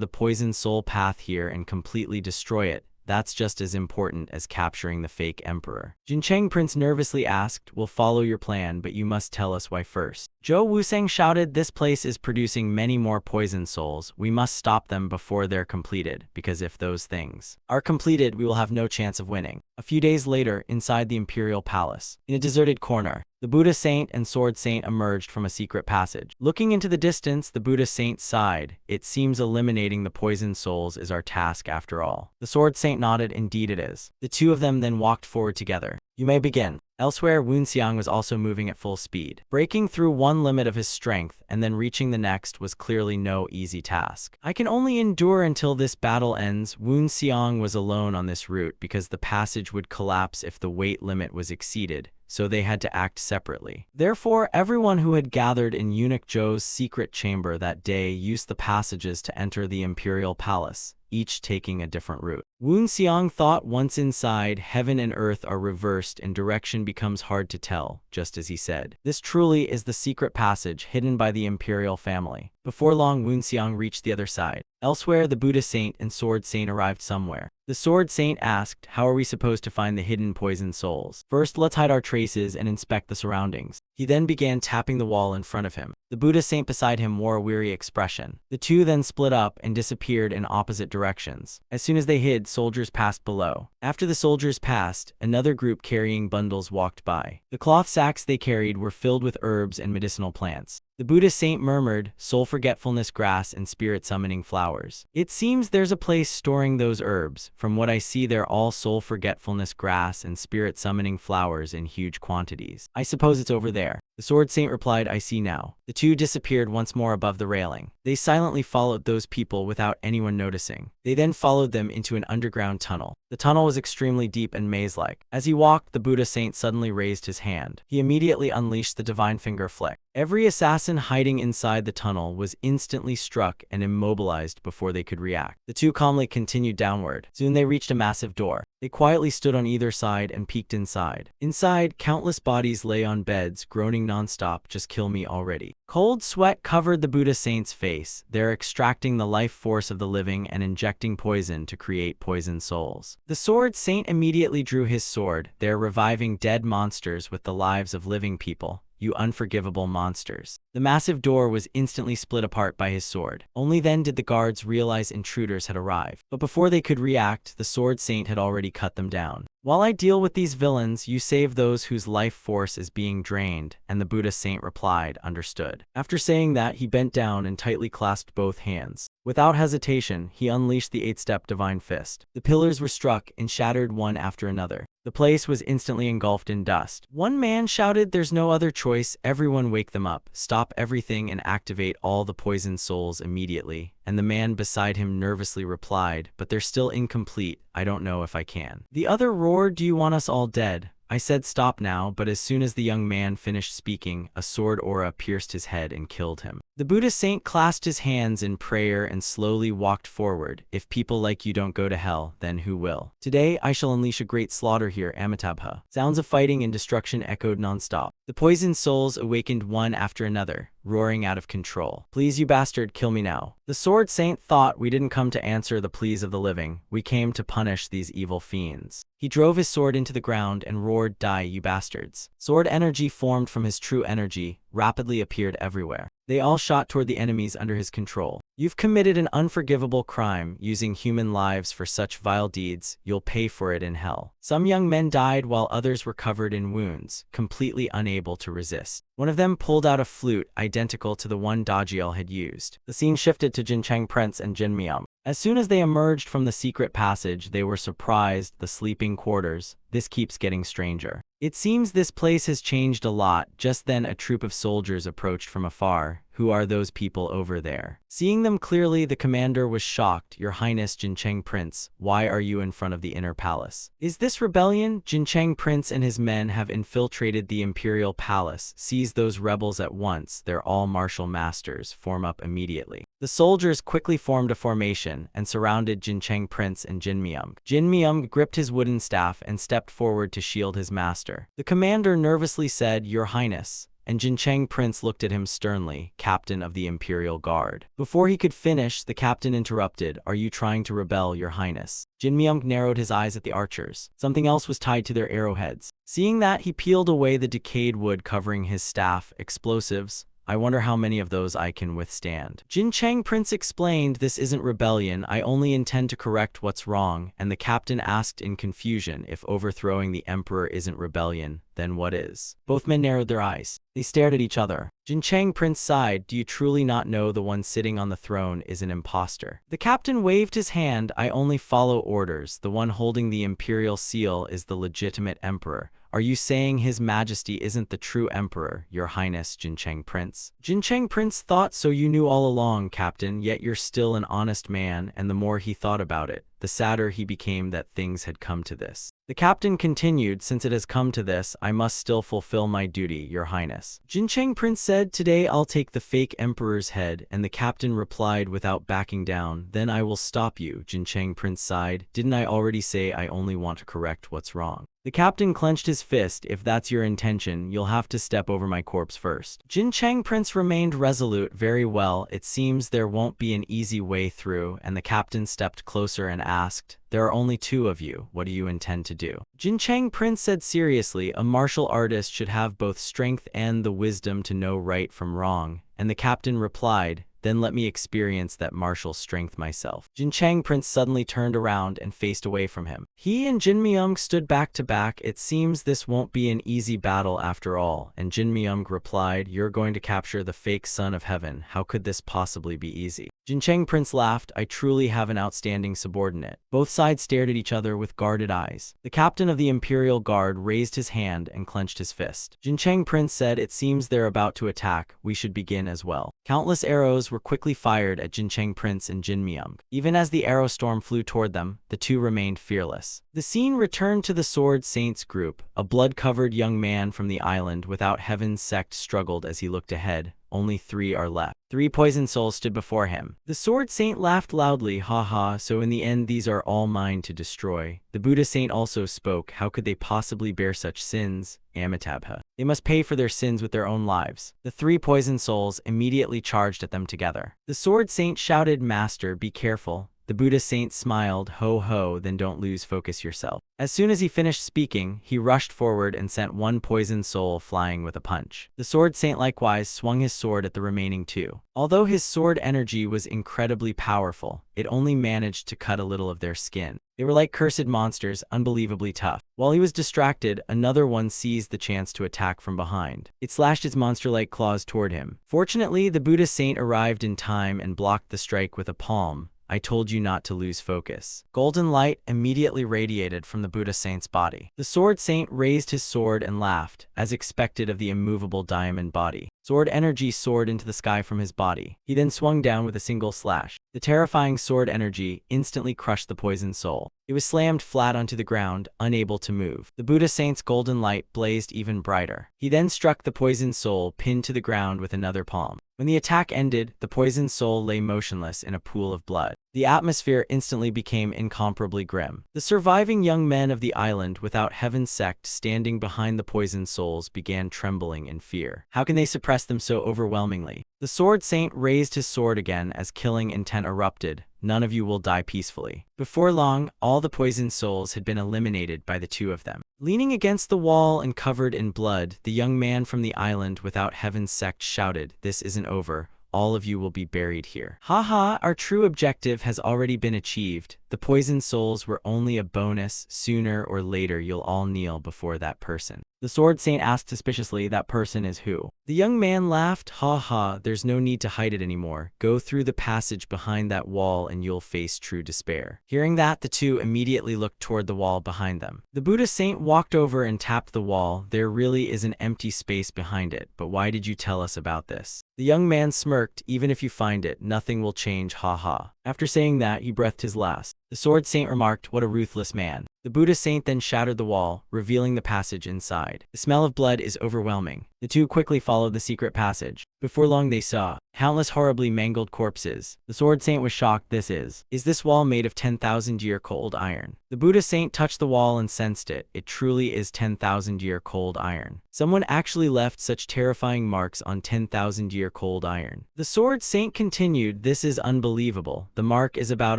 the poisoned soul path here and completely destroy it. that's just as important as capturing the fake emperor. Jincheng Prince nervously asked, "We'll follow your plan, but you must tell us why first." Zhou Wusang shouted, "This place is producing many more poison souls. We must stop them before they're completed, because if those things are completed, we will have no chance of winning." A few days later, inside the imperial palace, in a deserted corner, the Buddha Saint and Sword Saint emerged from a secret passage. Looking into the distance, the Buddha Saint sighed. "It seems eliminating the poison souls is our task after all." The Sword Saint nodded. "Indeed it is." The two of them then walked forward together. "You may begin." Elsewhere, Wunxiang was also moving at full speed. Breaking through one limit of his strength and then reaching the next was clearly no easy task. "I can only endure until this battle ends." Wunxiang was alone on this route because the passage would collapse if the weight limit was exceeded, so they had to act separately. Therefore, everyone who had gathered in Eunuch Zhou's secret chamber that day used the passages to enter the imperial palace, each taking a different route. Wunxiang thought, once inside, heaven and earth are reversed and direction becomes hard to tell, just as he said. This truly is the secret passage hidden by the imperial family. Before long, Wunxiang reached the other side. Elsewhere, the Buddha Saint and Sword Saint arrived somewhere. The Sword Saint asked, "How are we supposed to find the hidden poison souls?" "First, let's hide our traces and inspect the surroundings." He then began tapping the wall in front of him. The Buddha Saint beside him wore a weary expression. The two then split up and disappeared in opposite directions. As soon as they hid, soldiers passed below. After the soldiers passed, another group carrying bundles walked by. The cloth sacks they carried were filled with herbs and medicinal plants. The Buddha Saint murmured, "Soul forgetfulness grass and spirit summoning flowers. It seems there's a place storing those herbs. From what I see, they're all soul forgetfulness grass and spirit summoning flowers in huge quantities. I suppose it's over there." The Sword Saint replied, "I see now." The two disappeared once more above the railing. They silently followed those people without anyone noticing. They then followed them into an underground tunnel. The tunnel was extremely deep and maze-like. As he walked, the Buddha Saint suddenly raised his hand. He immediately unleashed the divine finger flick. Every assassin hiding inside the tunnel was instantly struck and immobilized before they could react. The two calmly continued downward. Soon they reached a massive door. They quietly stood on either side and peeked inside. Inside, countless bodies lay on beds, groaning nonstop, "Just kill me already." Cold sweat covered the Buddha Saint's face. They're extracting the life force of the living and injecting poison to create poison souls. The Sword Saint immediately drew his sword. "They're reviving dead monsters with the lives of living people. You unforgivable monsters." The massive door was instantly split apart by his sword. Only then did the guards realize intruders had arrived. But before they could react, the Sword Saint had already cut them down. "While I deal with these villains, you save those whose life force is being drained," and the Buddha Saint replied, "Understood." After saying that, he bent down and tightly clasped both hands. Without hesitation, he unleashed the 8-step divine fist. The pillars were struck and shattered one after another. The place was instantly engulfed in dust. One man shouted, "There's no other choice. Everyone wake them up. Stop everything and activate all the poison souls immediately." And the man beside him nervously replied, "But they're still incomplete. I don't know if I can." The other roared, "Do you want us all dead?" I said stop now, but as soon as the young man finished speaking, a sword aura pierced his head and killed him. The Buddha Saint clasped his hands in prayer and slowly walked forward. "If people like you don't go to hell, then who will? Today I shall unleash a great slaughter here, Amitabha." Sounds of fighting and destruction echoed nonstop. The poisoned souls awakened one after another, roaring out of control. "Please, you bastard, kill me now." The Sword Saint thought, "We didn't come to answer the pleas of the living. We came to punish these evil fiends." He drove his sword into the ground and roared, "Die, you bastards." Sword energy formed from his true energy, rapidly appeared everywhere. They all shot toward the enemies under his control. "You've committed an unforgivable crime, using human lives for such vile deeds. You'll pay for it in hell." Some young men died while others were covered in wounds, completely unable to resist. One of them pulled out a flute identical to the one Dajiel had used. The scene shifted to Jincheng Prince and Jin Miam. As soon as they emerged from the secret passage, they were surprised. The sleeping quarters. This keeps getting stranger. It seems this place has changed a lot. Just then a troop of soldiers approached from afar. "Who are those people over there?" Seeing them clearly, the commander was shocked. "Your Highness Jincheng Prince, why are you in front of the inner palace? Is this rebellion?" Jincheng Prince and his men have infiltrated the imperial palace. Seize those rebels at once. They're all martial masters. Form up immediately. The soldiers quickly formed a formation and surrounded Jincheng Prince and Jin Miam. Jin Miam gripped his wooden staff and stepped forward to shield his master. The commander nervously said, "Your Highness, and Jincheng Prince looked at him sternly, captain of the Imperial Guard. Before he could finish, the captain interrupted, "Are you trying to rebel, your highness?" Jin Myung narrowed his eyes at the archers. Something else was tied to their arrowheads. Seeing that, he peeled away the decayed wood covering his staff. "Explosives. I wonder how many of those I can withstand." Jincheng Prince explained, "This isn't rebellion, I only intend to correct what's wrong," and the captain asked in confusion, "If overthrowing the emperor isn't rebellion, then what is?" Both men narrowed their eyes. They stared at each other. Jincheng Prince sighed, "Do you truly not know the one sitting on the throne is an impostor?" The captain waved his hand, "I only follow orders. The one holding the imperial seal is the legitimate emperor. Are you saying His Majesty isn't the true emperor, your highness, Jincheng Prince?" Jincheng Prince thought, "So you knew all along, captain, yet you're still an honest man," and the more he thought about it, the sadder he became that things had come to this. The captain continued, "Since it has come to this, I must still fulfill my duty, your highness." Jincheng Prince said, "Today I'll take the fake emperor's head," and the captain replied without backing down, "Then I will stop you." Jincheng Prince sighed, "Didn't I already say I only want to correct what's wrong?" The captain clenched his fist, "If that's your intention, you'll have to step over my corpse first." Jincheng Prince remained resolute. "Very well, it seems there won't be an easy way through," and the captain stepped closer and asked, "There are only two of you. What do you intend to do?" Jincheng Prince said seriously, "A martial artist should have both strength and the wisdom to know right from wrong," and the captain replied, "Then let me experience that martial strength myself." Jincheng Prince suddenly turned around and faced away from him. He and Jin Myung stood back to back. "It seems this won't be an easy battle after all," and Jin Myung replied, "You're going to capture the fake son of heaven. How could this possibly be easy?" Jincheng Prince laughed, "I truly have an outstanding subordinate." Both sides stared at each other with guarded eyes. The captain of the Imperial Guard raised his hand and clenched his fist. Jincheng Prince said, "It seems they're about to attack. We should begin as well." Countless arrows were quickly fired at Jincheng Prince and Jin Myung. Even as the arrow storm flew toward them, the two remained fearless. The scene returned to the Sword Saints group. A blood-covered young man from the island without Heaven's sect struggled as he looked ahead. Only 3 are left. 3 poisoned souls stood before him. The Sword Saint laughed loudly, "Ha ha, so in the end these are all mine to destroy." The Buddha Saint also spoke, "How could they possibly bear such sins? Amitabha. They must pay for their sins with their own lives." The 3 poisoned souls immediately charged at them together. The Sword Saint shouted, "Master, be careful." The Buddha Saint smiled, "Ho ho, then don't lose focus yourself." As soon as he finished speaking, he rushed forward and sent 1 poisoned soul flying with a punch. The Sword Saint likewise swung his sword at the remaining 2. Although his sword energy was incredibly powerful, it only managed to cut a little of their skin. They were like cursed monsters, unbelievably tough. While he was distracted, another one seized the chance to attack from behind. It slashed its monster-like claws toward him. Fortunately, the Buddha Saint arrived in time and blocked the strike with a palm. "I told you not to lose focus." Golden light immediately radiated from the Buddha Saint's body. The Sword Saint raised his sword and laughed, as expected of the immovable diamond body. Sword energy soared into the sky from his body. He then swung down with a single slash. The terrifying sword energy instantly crushed the poisoned soul. It was slammed flat onto the ground, unable to move. The Buddha Saint's golden light blazed even brighter. He then struck the poisoned soul, pinned to the ground with another palm. When the attack ended, the poisoned soul lay motionless in a pool of blood. The atmosphere instantly became incomparably grim. The surviving young men of the island without Heaven's sect standing behind the poisoned souls began trembling in fear. How can they suppress them so overwhelmingly? The Sword Saint raised his sword again as killing intent erupted. "None of you will die peacefully." Before long, all the poisoned souls had been eliminated by the 2 of them. Leaning against the wall and covered in blood, the young man from the island without Heaven's sect shouted, "This isn't over. All of you will be buried here." "Ha ha, our true objective has already been achieved. The poisoned souls were only a bonus. Sooner or later you'll all kneel before that person." The Sword Saint asked suspiciously, "That person is who?" The young man laughed, "Ha ha, there's no need to hide it anymore. Go through the passage behind that wall and you'll face true despair." Hearing that, the 2 immediately looked toward the wall behind them. The Buddha Saint walked over and tapped the wall. "There really is an empty space behind it, but why did you tell us about this?" The young man smirked, "Even if you find it, nothing will change, ha ha." After saying that, he breathed his last. The Sword Saint remarked, "What a ruthless man." The Buddha Saint then shattered the wall, revealing the passage inside. The smell of blood is overwhelming. The two quickly followed the secret passage. Before long they saw countless horribly mangled corpses. The sword saint was shocked. Is this wall made of 10,000-year cold iron? The Buddha saint touched the wall and sensed it. It truly is 10,000-year cold iron. Someone actually left such terrifying marks on 10,000-year cold iron. The sword saint continued, this is unbelievable. The mark is about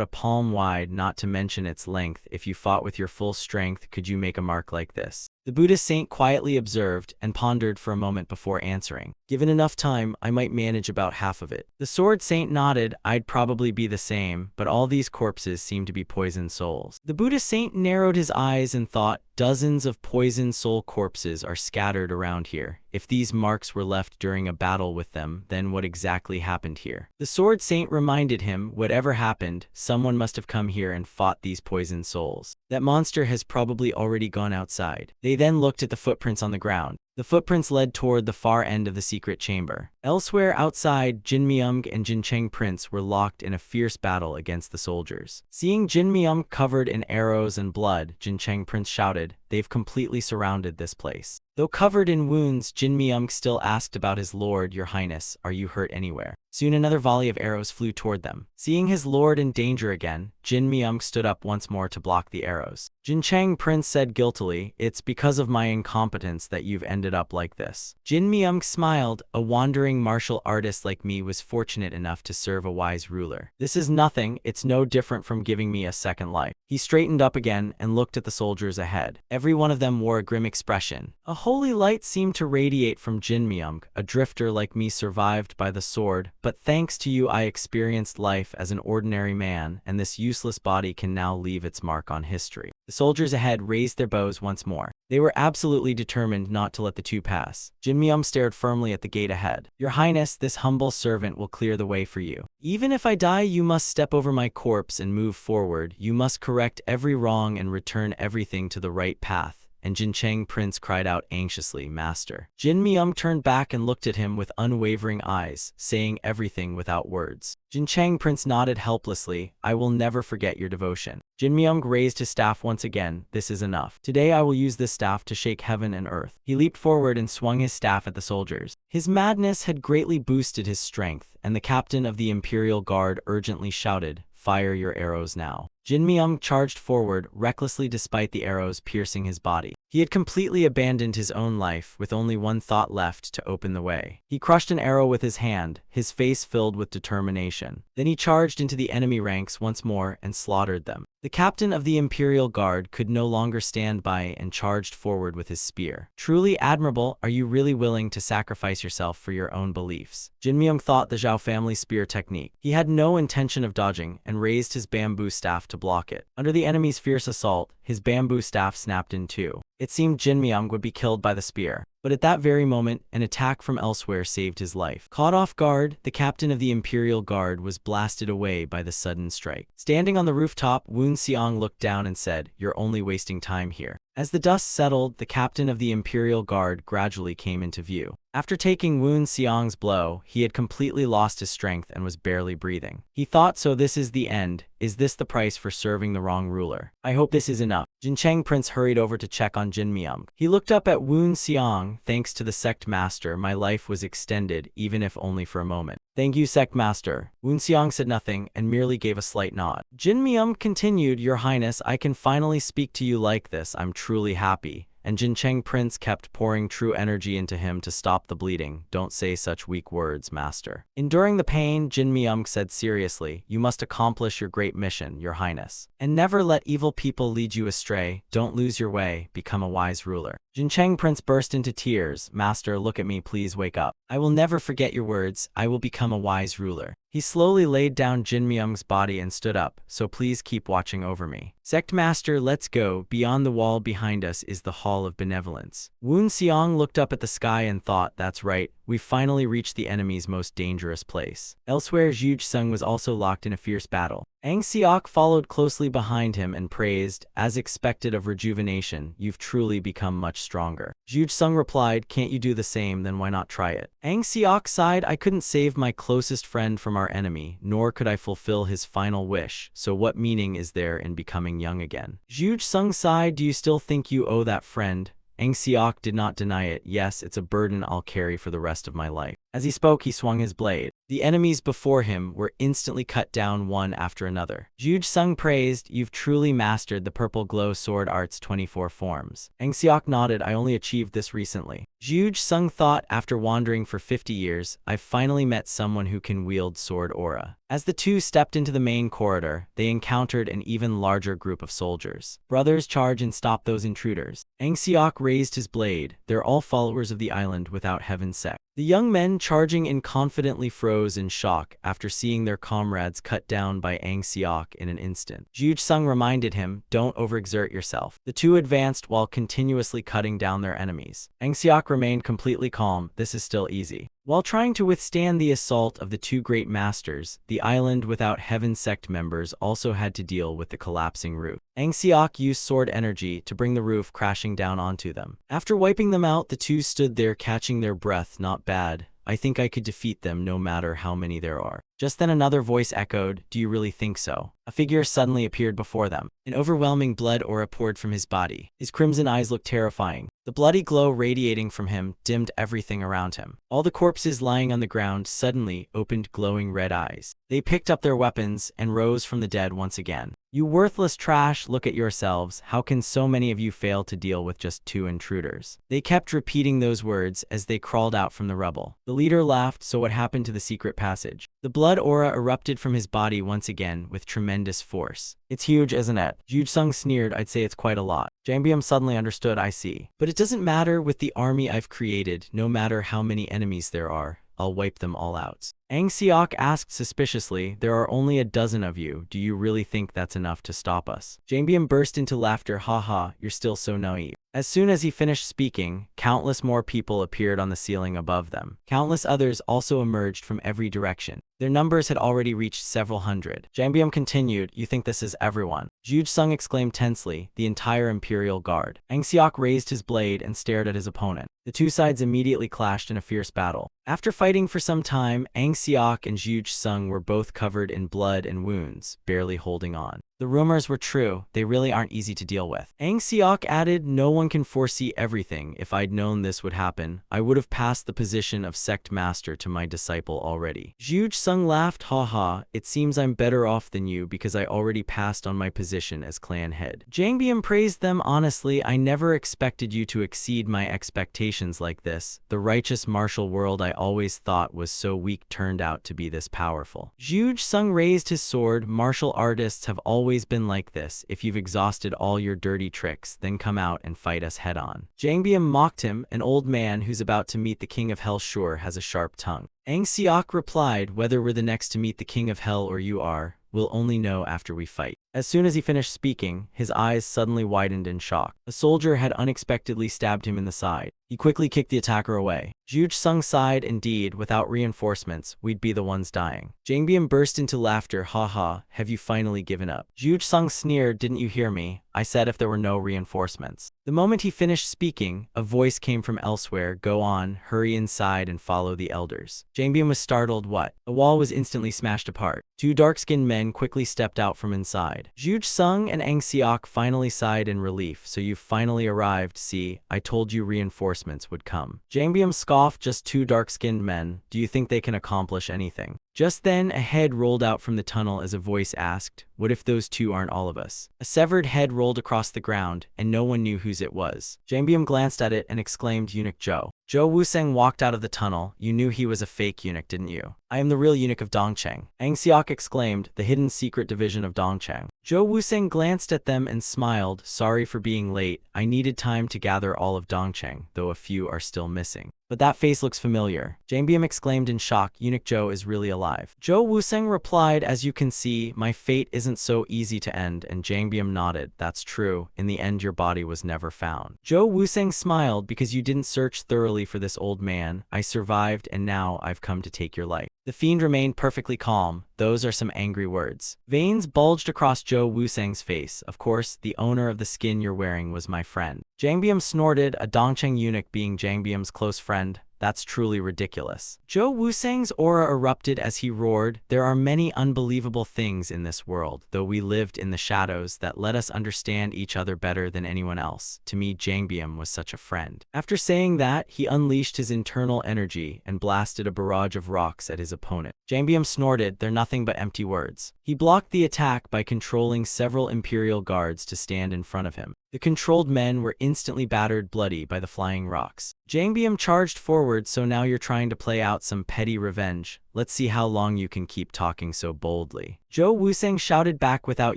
a palm wide, not to mention its length. If you fought with your full strength, could you make a mark like this? The Buddhist saint quietly observed and pondered for a moment before answering. Given enough time, I might manage about half of it. The sword saint nodded. I'd probably be the same, but all these corpses seem to be poisoned souls. The Buddhist saint narrowed his eyes and thought, dozens of poisoned soul corpses are scattered around here. If these marks were left during a battle with them, then what exactly happened here? The sword saint reminded him, whatever happened, someone must have come here and fought these poisoned souls. That monster has probably already gone outside. They then looked at the footprints on the ground. The footprints led toward the far end of the secret chamber. Elsewhere outside, Jin Myung and Jin Cheng Prince were locked in a fierce battle against the soldiers. Seeing Jin Myung covered in arrows and blood, Jin Cheng Prince shouted, they've completely surrounded this place. Though covered in wounds, Jin Myung still asked about his lord. Your Highness, are you hurt anywhere? Soon another volley of arrows flew toward them. Seeing his lord in danger again, Jin Myung stood up once more to block the arrows. Jin Cheng Prince said guiltily, it's because of my incompetence that you've ended up like this. Jin Myung smiled, a wandering martial artist like me was fortunate enough to serve a wise ruler. This is nothing, it's no different from giving me a second life. He straightened up again and looked at the soldiers ahead. Every one of them wore a grim expression. A holy light seemed to radiate from Jin Myung. A drifter like me survived by the sword, but thanks to you I experienced life as an ordinary man, and this useless body can now leave its mark on history. The soldiers ahead raised their bows once more. They were absolutely determined not to let the two pass. Jin Myung stared firmly at the gate ahead. Your Highness, this humble servant will clear the way for you. Even if I die, you must step over my corpse and move forward. You must correct every wrong and return everything to the right path. And Jin Cheng Prince cried out anxiously, Master. Jin Myung turned back and looked at him with unwavering eyes, saying everything without words. Jin Cheng Prince nodded helplessly, I will never forget your devotion. Jin Myung raised his staff once again, this is enough. Today I will use this staff to shake heaven and earth. He leaped forward and swung his staff at the soldiers. His madness had greatly boosted his strength, and the captain of the Imperial Guard urgently shouted, fire your arrows now. Jin Myung charged forward, recklessly despite the arrows piercing his body. He had completely abandoned his own life, with only one thought left to open the way. He crushed an arrow with his hand, his face filled with determination. Then he charged into the enemy ranks once more and slaughtered them. The captain of the Imperial Guard could no longer stand by and charged forward with his spear. Truly admirable, are you really willing to sacrifice yourself for your own beliefs? Jin Myung thought the Zhao family spear technique. He had no intention of dodging and raised his bamboo staff to block it. Under the enemy's fierce assault, his bamboo staff snapped in two. It seemed Jin Myung would be killed by the spear. But at that very moment, an attack from elsewhere saved his life. Caught off guard, the captain of the Imperial Guard was blasted away by the sudden strike. Standing on the rooftop, Woon Seong looked down and said, you're only wasting time here. As the dust settled, the captain of the Imperial Guard gradually came into view. After taking Woon Seong's blow, he had completely lost his strength and was barely breathing. He thought, so this is the end. Is this the price for serving the wrong ruler? I hope this is enough. Jin Cheng Prince hurried over to check on Jin Myung. He looked up at Woon Seong. Thanks to the sect master, my life was extended, even if only for a moment. Thank you, sect master. Woon Seong said nothing and merely gave a slight nod. Jin Myung continued, Your Highness, I can finally speak to you like this. I'm truly happy. And Jin Cheng Prince kept pouring true energy into him to stop the bleeding. Don't say such weak words, master. Enduring the pain, Jin Myung said seriously, you must accomplish your great mission, Your Highness. And never let evil people lead you astray. Don't lose your way, become a wise ruler. Jin Cheng Prince burst into tears. Master, look at me, please wake up. I will never forget your words. I will become a wise ruler. He slowly laid down Jin Myung's body and stood up, so please keep watching over me. Sect Master, let's go. Beyond the wall behind us is the Hall of Benevolence. Woon Seong looked up at the sky and thought, that's right, we've finally reached the enemy's most dangerous place. Elsewhere, Zhuge Sung was also locked in a fierce battle. Ang Seok followed closely behind him and praised, as expected of rejuvenation, you've truly become much stronger. Zhuge Sung replied, can't you do the same, then why not try it? Ang Seok sighed, I couldn't save my closest friend from our enemy, nor could I fulfill his final wish, so what meaning is there in becoming young again? Zhuge Sung sighed, do you still think you owe that friend Ang Seok did not deny it. Yes, it's a burden I'll carry for the rest of my life. As he spoke, he swung his blade. The enemies before him were instantly cut down one after another. Juge Sung praised, "You've truly mastered the purple glow sword art's 24 forms." Ang Seok nodded, "I only achieved this recently." Juge Sung thought, "After wandering for 50 years, I've finally met someone who can wield sword aura." As the two stepped into the main corridor, they encountered an even larger group of soldiers. "Brothers, charge and stop those intruders." Ang Seok raised his blade. "They're all followers of the island without heaven's sect." The young men charging in confidently froze in shock after seeing their comrades cut down by Ang Seok in an instant. Juge Sung reminded him, "Don't overexert yourself." The two advanced while continuously cutting down their enemies. Ang Seok remained completely calm. "This is still easy." While trying to withstand the assault of the two great masters, the island without Heaven Sect members also had to deal with the collapsing roof. Ang Seok used sword energy to bring the roof crashing down onto them. After wiping them out, the two stood there catching their breath. "Not bad. I think I could defeat them no matter how many there are." Just then another voice echoed, "Do you really think so?" A figure suddenly appeared before them. An overwhelming blood aura poured from his body. His crimson eyes looked terrifying. The bloody glow radiating from him dimmed everything around him. All the corpses lying on the ground suddenly opened glowing red eyes. They picked up their weapons and rose from the dead once again. "You worthless trash, look at yourselves. How can so many of you fail to deal with just two intruders?" They kept repeating those words as they crawled out from the rubble. The leader laughed. "So what happened to the secret passage?" The blood aura erupted from his body once again with tremendous force. "It's huge, isn't it?" Juge Sung sneered. "I'd say it's quite a lot." Jambium suddenly understood. "I see. But it doesn't matter with the army I've created. No matter how many enemies there are, I'll wipe them all out." Ang Seok asked suspiciously, "There are only a dozen of you. Do you really think that's enough to stop us?" Jambium burst into laughter. "Ha, you're still so naive." As soon as he finished speaking, countless more people appeared on the ceiling above them. Countless others also emerged from every direction. Their numbers had already reached several hundred. Jambium continued, "You think this is everyone?" Juge Sung exclaimed tensely, "The entire Imperial Guard." Ang Seok raised his blade and stared at his opponent. The two sides immediately clashed in a fierce battle. After fighting for some time, Ang Seok and Juge Sung were both covered in blood and wounds, barely holding on. The rumors were true. They really aren't easy to deal with. Ang Seok added, "No one can foresee everything. If I'd known this would happen, I would have passed the position of sect master to my disciple already." Juge Sung laughed. "Ha, it seems I'm better off than you because I already passed on my position as clan head." Jangbium praised them. "Honestly, I never expected you to exceed my expectations like this. The righteous martial world I always thought was so weak turned out to be this powerful." Juge Sung raised his sword. "Martial artists have always been like this. If you've exhausted all your dirty tricks, then come out and fight us head on." Jangbium mocked him. "An old man who's about to meet the king of hell sure has a sharp tongue." Ang Seok replied, "Whether we're the next to meet the king of hell or you are, we'll only know after we fight." As soon as he finished speaking, his eyes suddenly widened in shock. A soldier had unexpectedly stabbed him in the side. He quickly kicked the attacker away. Juge Sung sighed. "Indeed, without reinforcements, we'd be the ones dying." Jangbium burst into laughter. "Ha, have you finally given up?" Juge Sung sneered. "Didn't you hear me? I said if there were no reinforcements." The moment he finished speaking, a voice came from elsewhere. "Go on, hurry inside and follow the elders." Jangbium was startled. What? The wall was instantly smashed apart. Two dark-skinned men quickly stepped out from inside. Juge Sung and Ang Seok finally sighed in relief. "So you've finally arrived. See, I told you reinforcements would come." Jangbium scoffed. "Just two dark-skinned men. Do you think they can accomplish anything?" Just then, a head rolled out from the tunnel as a voice asked, "What if those two aren't all of us?" A severed head rolled across the ground, and no one knew whose it was. Jangbium glanced at it and exclaimed, "Eunuch Zhou." Zhou Wuseng walked out of the tunnel. "You knew he was a fake eunuch, didn't you?" "I am the real eunuch of Dongcheng." Ang Seok exclaimed, "The hidden secret division of Dongcheng." Zhou Wuseng glanced at them and smiled. "Sorry for being late. I needed time to gather all of Dongcheng, though a few are still missing." "But that face looks familiar." Jangbium exclaimed in shock. "Eunuch Zhou is really alive." Zhou Wuseng replied, "As you can see, my fate isn't so easy to end." And Jangbium nodded. "That's true. In the end, your body was never found." Zhou Wuseng smiled. "Because you didn't search thoroughly for this old man, I survived, and now I've come to take your life." The fiend remained perfectly calm. "Those are some angry words." Veins bulged across Zhou Wuseng's face. "Of course, the owner of the skin you're wearing was my friend." Jangbium snorted. A Dongcheng eunuch being Jangbium's close friend? That's truly ridiculous. Zhou Wusang's aura erupted as he roared, "There are many unbelievable things in this world, though we lived in the shadows that let us understand each other better than anyone else. To me, Jangbium was such a friend." After saying that, he unleashed his internal energy and blasted a barrage of rocks at his opponent. Jangbium snorted, "They're nothing but empty words." He blocked the attack by controlling several Imperial guards to stand in front of him. The controlled men were instantly battered bloody by the flying rocks. Jangbium charged forward, "So now you're trying to play out some petty revenge. Let's see how long you can keep talking so boldly." Zhou Wusang shouted back without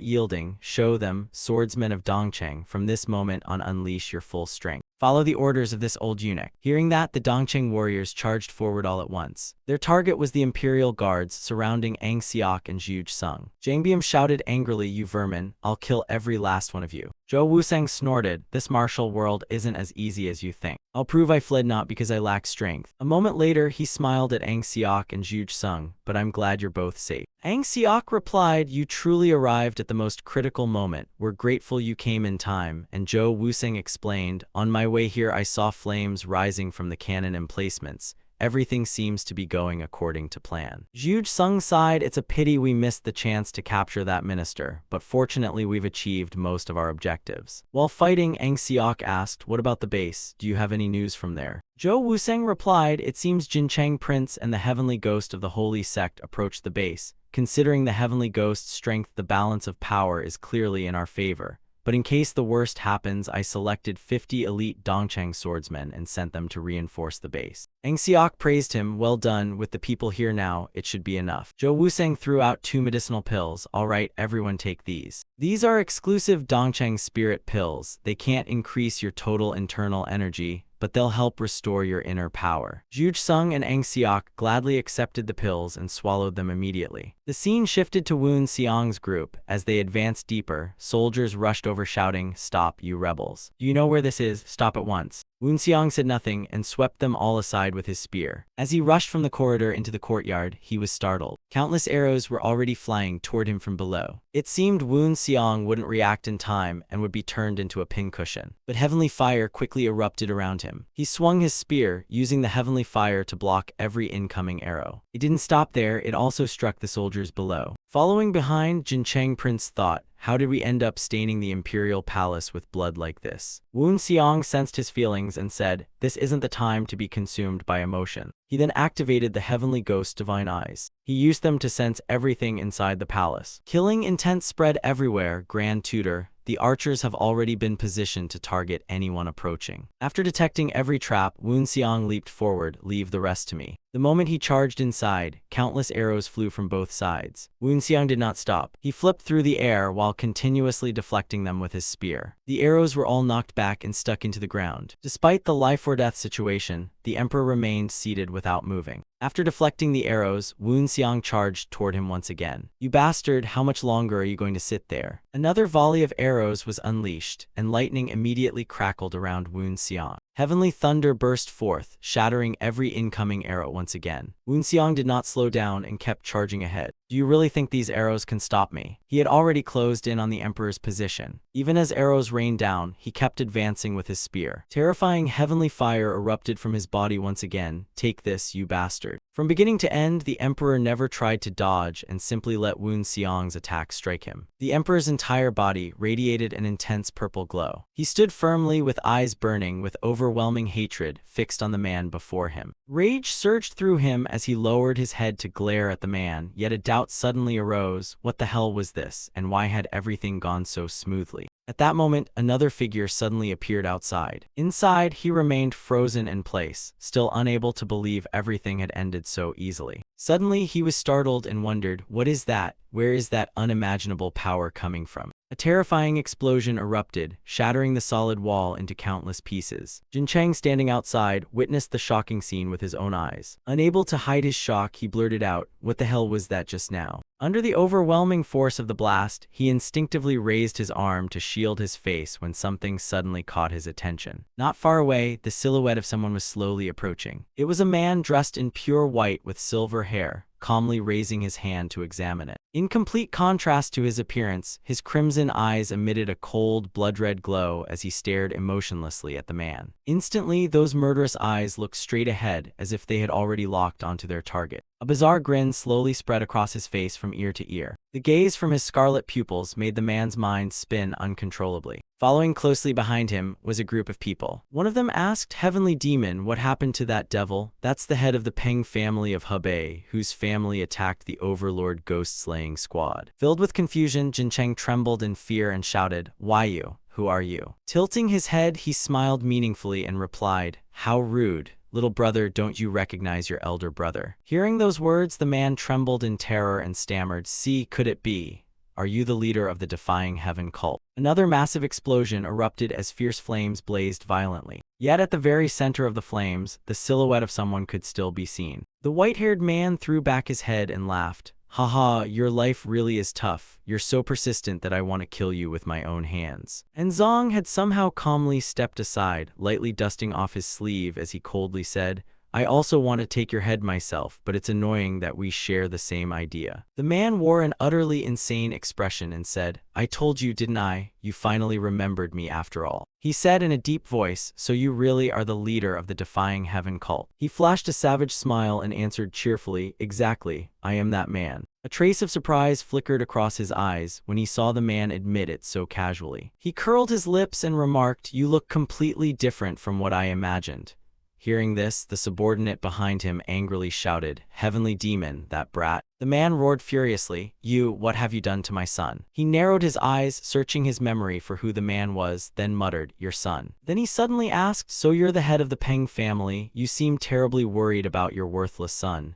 yielding, "Show them, swordsmen of Dongcheng, from this moment on unleash your full strength. Follow the orders of this old eunuch." Hearing that, the Dongcheng warriors charged forward all at once. Their target was the Imperial guards surrounding Ang Seok and Zhuge Sung. Jangbium shouted angrily, "You vermin, I'll kill every last one of you." Zhou Wusang snorted, "This martial world isn't as easy as you think. I'll prove I fled not because I lack strength." A moment later, he smiled at Ang Seok and Zhuge Sung, "But I'm glad you're both safe." Ang Seok replied, "You truly arrived at the most critical moment. We're grateful you came in time." And Zhou Wusang explained, "On my way here I saw flames rising from the cannon emplacements. Everything seems to be going according to plan." Zhuge Sung sighed, "It's a pity we missed the chance to capture that minister, but fortunately we've achieved most of our objectives." While fighting, Ang Seok asked, "What about the base? Do you have any news from there?" Zhou Wusang replied, "It seems Jincheng Prince and the heavenly ghost of the holy sect approached the base. Considering the heavenly ghost's strength, the balance of power is clearly in our favor. But in case the worst happens, I selected 50 elite Dongcheng swordsmen and sent them to reinforce the base." Ang Seok praised him, "Well done, with the people here now, it should be enough." Zhou Wusang threw out 2 medicinal pills. "All right, everyone take these. These are exclusive Dongcheng spirit pills. They can't increase your total internal energy, but they'll help restore your inner power." Zhuge Sung and Ang Seok gladly accepted the pills and swallowed them immediately. The scene shifted to Woon Seong's group. As they advanced deeper, soldiers rushed over shouting, "Stop, you rebels. Do you know where this is? Stop at once." Woon Seong said nothing and swept them all aside with his spear. As he rushed from the corridor into the courtyard, he was startled. Countless arrows were already flying toward him from below. It seemed Woon Seong wouldn't react in time and would be turned into a pincushion. But heavenly fire quickly erupted around him. He swung his spear, using the heavenly fire to block every incoming arrow. It didn't stop there, it also struck the soldiers below. Following behind, Jincheng Prince thought, "How did we end up staining the imperial palace with blood like this?" Woon Seong sensed his feelings and said, "This isn't the time to be consumed by emotion." He then activated the heavenly ghost's divine eyes. He used them to sense everything inside the palace. Killing intent spread everywhere. Grand Tutor, the archers have already been positioned to target anyone approaching. After detecting every trap, Woon Seong leaped forward, "Leave the rest to me." The moment he charged inside, countless arrows flew from both sides. Woon Seong did not stop. He flipped through the air while continuously deflecting them with his spear. The arrows were all knocked back and stuck into the ground. Despite the life-or-death situation, the emperor remained seated without moving. After deflecting the arrows, Woon Seong charged toward him once again. "You bastard, how much longer are you going to sit there?" Another volley of arrows was unleashed, and lightning immediately crackled around Woon Seong. Heavenly thunder burst forth, shattering every incoming arrow once again. Woon Seong did not slow down and kept charging ahead. "Do you really think these arrows can stop me?" He had already closed in on the emperor's position. Even as arrows rained down, he kept advancing with his spear. Terrifying heavenly fire erupted from his body once again. "Take this, you bastard." From beginning to end, the emperor never tried to dodge and simply let Woon Seong's attack strike him. The emperor's entire body radiated an intense purple glow. He stood firmly with eyes burning with overwhelming hatred fixed on the man before him. Rage surged through him as he lowered his head to glare at the man, yet a doubt suddenly arose. What the hell was this, and why had everything gone so smoothly? At that moment, another figure suddenly appeared outside. Inside, he remained frozen in place, still unable to believe everything had ended so easily. Suddenly, he was startled and wondered, "What is that? Where is that unimaginable power coming from?" A terrifying explosion erupted, shattering the solid wall into countless pieces. Jincheng, standing outside, witnessed the shocking scene with his own eyes. Unable to hide his shock, he blurted out, "What the hell was that just now?" Under the overwhelming force of the blast, he instinctively raised his arm to shield his face when something suddenly caught his attention. Not far away, the silhouette of someone was slowly approaching. It was a man dressed in pure white with silver hair, calmly raising his hand to examine it. In complete contrast to his appearance, his crimson eyes emitted a cold, blood-red glow as he stared emotionlessly at the man. Instantly, those murderous eyes looked straight ahead as if they had already locked onto their target. A bizarre grin slowly spread across his face from ear to ear. The gaze from his scarlet pupils made the man's mind spin uncontrollably. Following closely behind him was a group of people. One of them asked, "Heavenly Demon, what happened to that devil?" "That's the head of the Peng family of Hebei, whose family attacked the Overlord ghost-slaying squad." Filled with confusion, Jincheng trembled in fear and shouted, "Why you? Who are you?" Tilting his head, he smiled meaningfully and replied, "How rude. Little brother, don't you recognize your elder brother?" Hearing those words, the man trembled in terror and stammered, "See, could it be? Are you the leader of the Defying Heaven cult?" Another massive explosion erupted as fierce flames blazed violently. Yet at the very center of the flames, the silhouette of someone could still be seen. The white-haired man threw back his head and laughed. "Haha, your life really is tough. You're so persistent that I want to kill you with my own hands." And Zong had somehow calmly stepped aside, lightly dusting off his sleeve as he coldly said, "I also want to take your head myself, but it's annoying that we share the same idea." The man wore an utterly insane expression and said, "I told you, didn't I? You finally remembered me after all." He said in a deep voice, "So you really are the leader of the Defying Heaven cult." He flashed a savage smile and answered cheerfully, "Exactly, I am that man." A trace of surprise flickered across his eyes when he saw the man admit it so casually. He curled his lips and remarked, "You look completely different from what I imagined." Hearing this, the subordinate behind him angrily shouted, "Heavenly Demon, that brat." The man roared furiously, What have you done to my son?" He narrowed his eyes, searching his memory for who the man was, then muttered, "Your son." Then he suddenly asked, "So you're the head of the Peng family? You seem terribly worried about your worthless son."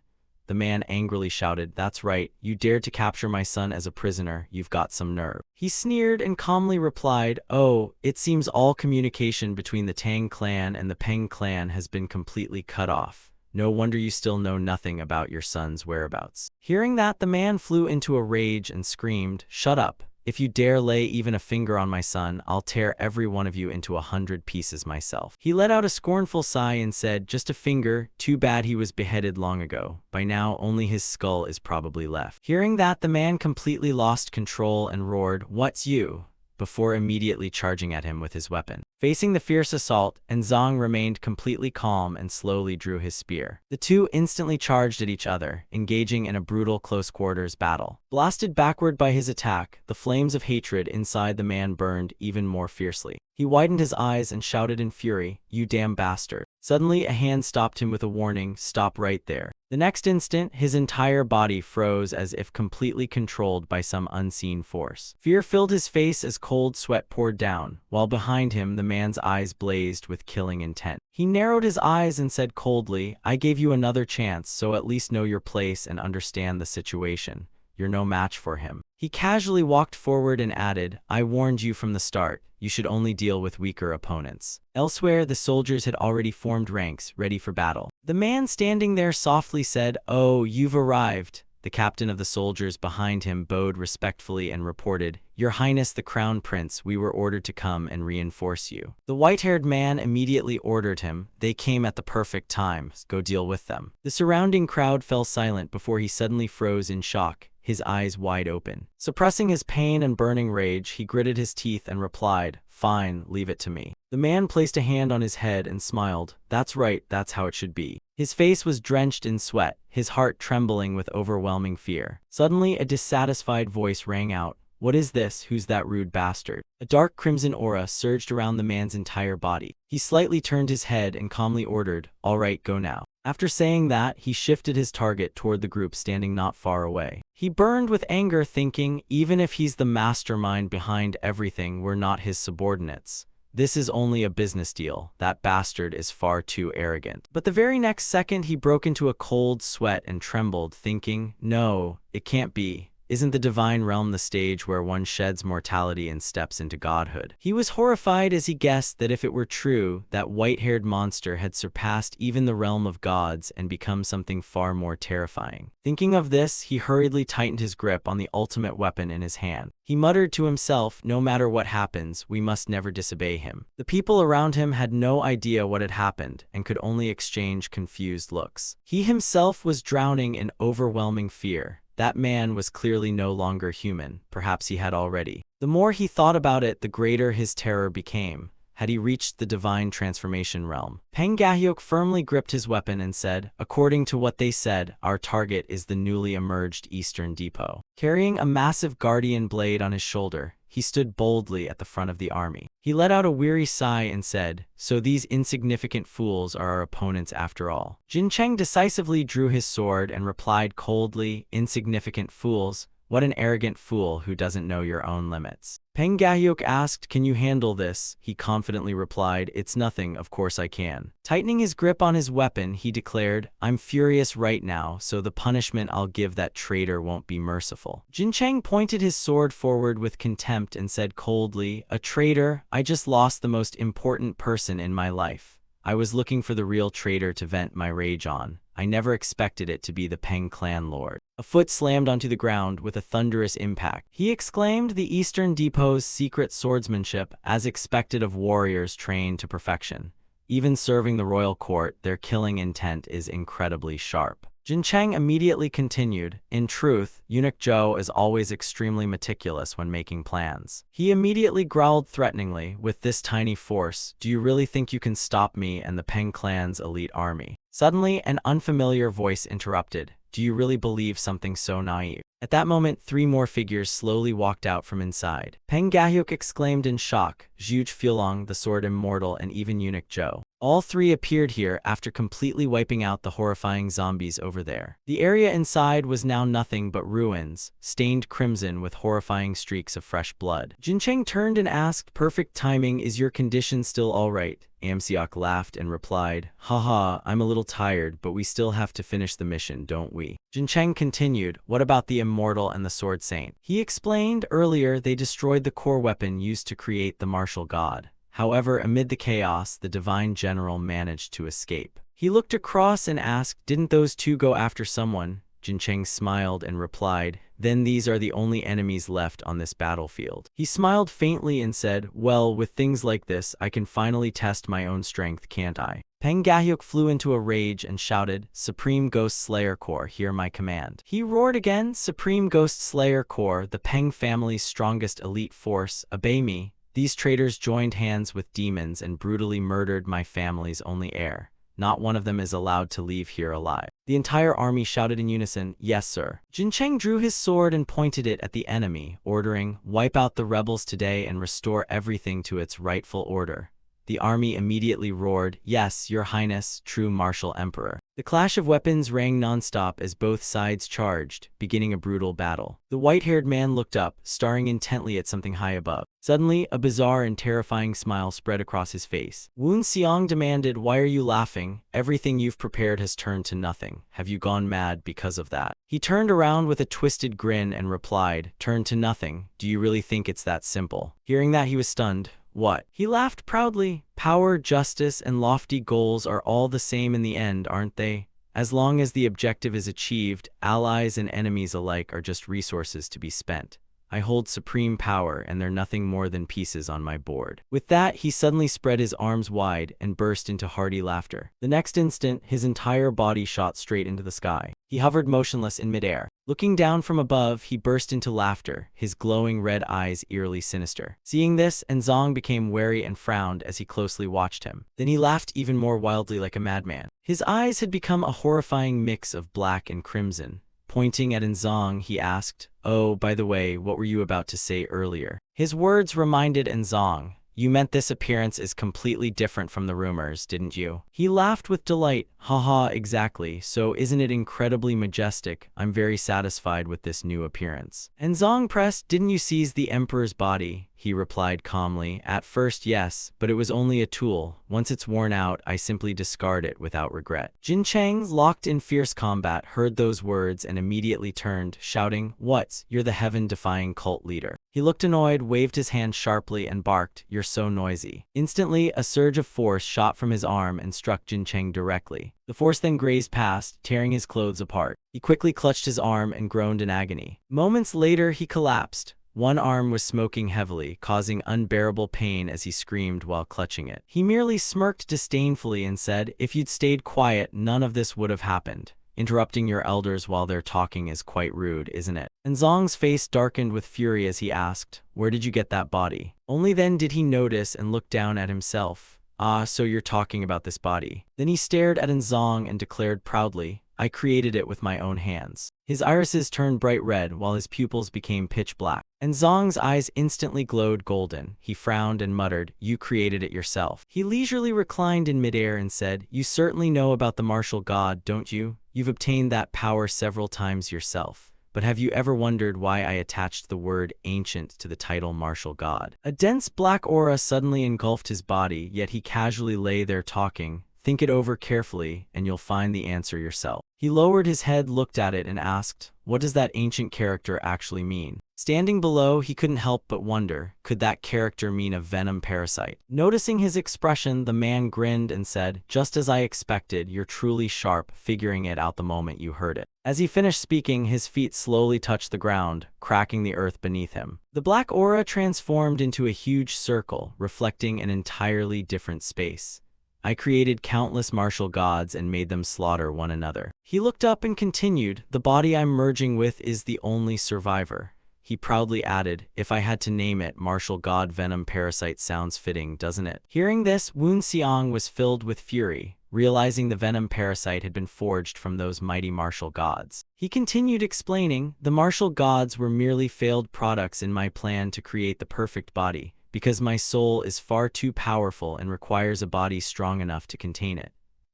The man angrily shouted, "That's right, you dared to capture my son as a prisoner, you've got some nerve." He sneered and calmly replied, "Oh, it seems all communication between the Tang clan and the Peng clan has been completely cut off. No wonder you still know nothing about your son's whereabouts." Hearing that, the man flew into a rage and screamed, "Shut up. If you dare lay even a finger on my son, I'll tear every one of you into 100 pieces myself." He let out a scornful sigh and said, "Just a finger? Too bad he was beheaded long ago. By now, only his skull is probably left." Hearing that, the man completely lost control and roared, "What's you?" before immediately charging at him with his weapon. Facing the fierce assault, and Zong remained completely calm and slowly drew his spear. The two instantly charged at each other, engaging in a brutal close-quarters battle. Blasted backward by his attack, the flames of hatred inside the man burned even more fiercely. He widened his eyes and shouted in fury, "You damn bastard." Suddenly, a hand stopped him with a warning, "Stop right there." The next instant, his entire body froze as if completely controlled by some unseen force. Fear filled his face as cold sweat poured down, while behind him the man's eyes blazed with killing intent. He narrowed his eyes and said coldly, "I gave you another chance, so at least know your place and understand the situation. You're no match for him." He casually walked forward and added, "I warned you from the start. You should only deal with weaker opponents." Elsewhere, the soldiers had already formed ranks, ready for battle. The man standing there softly said, "Oh, you've arrived." The captain of the soldiers behind him bowed respectfully and reported, "Your Highness the Crown Prince, we were ordered to come and reinforce you." The white-haired man immediately ordered him, "They came at the perfect time, go deal with them." The surrounding crowd fell silent before he suddenly froze in shock, his eyes wide open. Suppressing his pain and burning rage, he gritted his teeth and replied, "Fine, leave it to me." The man placed a hand on his head and smiled, "That's right, that's how it should be." His face was drenched in sweat, his heart trembling with overwhelming fear. Suddenly, a dissatisfied voice rang out, "What is this? Who's that rude bastard?" A dark crimson aura surged around the man's entire body. He slightly turned his head and calmly ordered, "All right, go now." After saying that, he shifted his target toward the group standing not far away. He burned with anger, thinking, even if he's the mastermind behind everything, we're not his subordinates. This is only a business deal. That bastard is far too arrogant. But the very next second, he broke into a cold sweat and trembled, thinking, no, it can't be. Isn't the divine realm the stage where one sheds mortality and steps into godhood? He was horrified as he guessed that if it were true, that white-haired monster had surpassed even the realm of gods and become something far more terrifying. Thinking of this, he hurriedly tightened his grip on the ultimate weapon in his hand. He muttered to himself, no matter what happens, we must never disobey him. The people around him had no idea what had happened and could only exchange confused looks. He himself was drowning in overwhelming fear. That man was clearly no longer human. Perhaps he had already. The more he thought about it, the greater his terror became. Had he reached the divine transformation realm? Peng Gahyok firmly gripped his weapon and said, "According to what they said, our target is the newly emerged Eastern Depot." Carrying a massive guardian blade on his shoulder, he stood boldly at the front of the army. He let out a weary sigh and said, "So these insignificant fools are our opponents after all." Jin Cheng decisively drew his sword and replied coldly, "Insignificant fools? What an arrogant fool who doesn't know your own limits." Peng Gahyok asked, "Can you handle this?" He confidently replied, "It's nothing, of course I can." Tightening his grip on his weapon, he declared, "I'm furious right now, so the punishment I'll give that traitor won't be merciful." Jin Cheng pointed his sword forward with contempt and said coldly, "A traitor? I just lost the most important person in my life. I was looking for the real traitor to vent my rage on. I never expected it to be the Peng clan lord." A foot slammed onto the ground with a thunderous impact. He exclaimed, "The Eastern Depot's secret swordsmanship, as expected of warriors trained to perfection. Even serving the royal court, their killing intent is incredibly sharp." Jin Cheng immediately continued, "In truth, Eunuch Zhou is always extremely meticulous when making plans." He immediately growled threateningly, "With this tiny force, do you really think you can stop me and the Peng clan's elite army?" Suddenly, an unfamiliar voice interrupted, "Do you really believe something so naive?" At that moment, 3 more figures slowly walked out from inside. Peng Gahyok exclaimed in shock, "Zhuge Fulong, the Sword Immortal, and even Eunuch Zhou. All 3 appeared here after completely wiping out the horrifying zombies over there." The area inside was now nothing but ruins, stained crimson with horrifying streaks of fresh blood. Jin Cheng turned and asked, "Perfect timing, is your condition still all right?" Amseok laughed and replied, "Haha, I'm a little tired, but we still have to finish the mission, don't we?" Jin Cheng continued, "What about the Immortal and the Sword Saint?" He explained, "Earlier they destroyed the core weapon used to create the martial god. However, amid the chaos, the divine general managed to escape." He looked across and asked, "Didn't those 2 go after someone?" Jin Cheng smiled and replied, "Then these are the only enemies left on this battlefield." He smiled faintly and said, "Well, with things like this, I can finally test my own strength, can't I?" Peng Gahyok flew into a rage and shouted, "Supreme Ghost Slayer Corps, hear my command." He roared again, "Supreme Ghost Slayer Corps, the Peng family's strongest elite force, obey me. These traitors joined hands with demons and brutally murdered my family's only heir. Not one of them is allowed to leave here alive." The entire army shouted in unison, "Yes, sir." Jin Cheng drew his sword and pointed it at the enemy, ordering, "Wipe out the rebels today and restore everything to its rightful order." The army immediately roared, "Yes, your highness, true martial emperor." The clash of weapons rang nonstop as both sides charged, beginning a brutal battle. The white-haired man looked up, staring intently at something high above. Suddenly, a bizarre and terrifying smile spread across his face. Wu Xiang demanded, "Why are you laughing? Everything you've prepared has turned to nothing. Have you gone mad because of that?" He turned around with a twisted grin and replied, "Turned to nothing? Do you really think it's that simple?" Hearing that, he was stunned. "What?" He laughed proudly. "Power, justice, and lofty goals are all the same in the end, aren't they? As long as the objective is achieved, allies and enemies alike are just resources to be spent. I hold supreme power, and they're nothing more than pieces on my board." With that, he suddenly spread his arms wide and burst into hearty laughter. The next instant, his entire body shot straight into the sky. He hovered motionless in midair. Looking down from above, he burst into laughter, his glowing red eyes eerily sinister. Seeing this, Enzong became wary and frowned as he closely watched him. Then he laughed even more wildly like a madman. His eyes had become a horrifying mix of black and crimson. Pointing at Enzong, he asked, "Oh, by the way, what were you about to say earlier?" His words reminded Enzong, "You meant this appearance is completely different from the rumors, didn't you?" He laughed with delight. "Haha, exactly. So isn't it incredibly majestic? I'm very satisfied with this new appearance." Enzong pressed, "Didn't you seize the emperor's body?" He replied calmly, "At first, yes, but it was only a tool. Once it's worn out, I simply discard it without regret." Jin Cheng, locked in fierce combat, heard those words and immediately turned, shouting, "What? You're the heaven-defying cult leader." He looked annoyed, waved his hand sharply, and barked, "You're so noisy." Instantly, a surge of force shot from his arm and struck Jin Cheng directly. The force then grazed past, tearing his clothes apart. He quickly clutched his arm and groaned in agony. Moments later, he collapsed. One arm was smoking heavily, causing unbearable pain as he screamed while clutching it. He merely smirked disdainfully and said, "If you'd stayed quiet, none of this would have happened." Interrupting your elders while they're talking is quite rude, isn't it? And Zong's face darkened with fury as he asked, "Where did you get that body?" Only then did he notice and look down at himself. "Ah, so you're talking about this body." Then he stared at Zong and declared proudly, "I created it with my own hands." His irises turned bright red while his pupils became pitch black. And Zong's eyes instantly glowed golden. He frowned and muttered, "You created it yourself." He leisurely reclined in midair and said, "You certainly know about the martial god, don't you? You've obtained that power several times yourself. But have you ever wondered why I attached the word ancient to the title martial god?" A dense black aura suddenly engulfed his body, yet he casually lay there talking. "Think it over carefully, and you'll find the answer yourself." He lowered his head, looked at it, and asked, "What does that ancient character actually mean?" Standing below, he couldn't help but wonder, could that character mean a venom parasite? Noticing his expression, the man grinned and said, "Just as I expected, you're truly sharp, figuring it out the moment you heard it." As he finished speaking, his feet slowly touched the ground, cracking the earth beneath him. The black aura transformed into a huge circle, reflecting an entirely different space. "I created countless martial gods and made them slaughter one another." He looked up and continued, "The body I'm merging with is the only survivor." He proudly added, "If I had to name it, martial god venom parasite sounds fitting, doesn't it?" Hearing this, Woon Seong was filled with fury, realizing the venom parasite had been forged from those mighty martial gods. He continued explaining, "The martial gods were merely failed products in my plan to create the perfect body, because my soul is far too powerful and requires a body strong enough to contain it.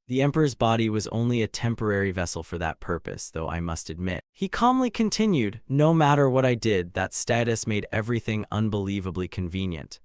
The emperor's body was only a temporary vessel for that purpose, though I must admit." He calmly continued, "No matter what I did, that status made everything unbelievably convenient."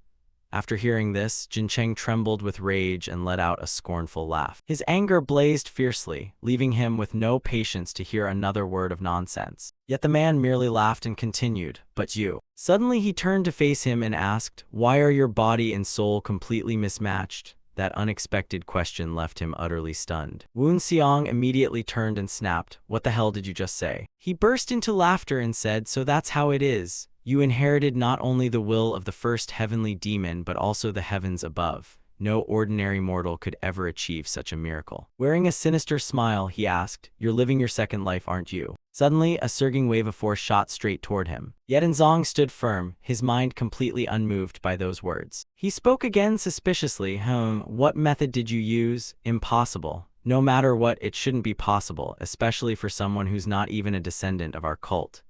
After hearing this, Jin Cheng trembled with rage and let out a scornful laugh. His anger blazed fiercely, leaving him with no patience to hear another word of nonsense. Yet the man merely laughed and continued, "But you." Suddenly he turned to face him and asked, "Why are your body and soul completely mismatched?" That unexpected question left him utterly stunned. Woon Seong immediately turned and snapped, "What the hell did you just say?" He burst into laughter and said, "So that's how it is. You inherited not only the will of the first heavenly demon but also the heavens above. No ordinary mortal could ever achieve such a miracle." Wearing a sinister smile, he asked, "You're living your second life, aren't you?" Suddenly, a surging wave of force shot straight toward him. Yet Zong stood firm, his mind completely unmoved by those words. He spoke again suspiciously, "What method did you use? Impossible. No matter what, it shouldn't be possible, especially for someone who's not even a descendant of our cult."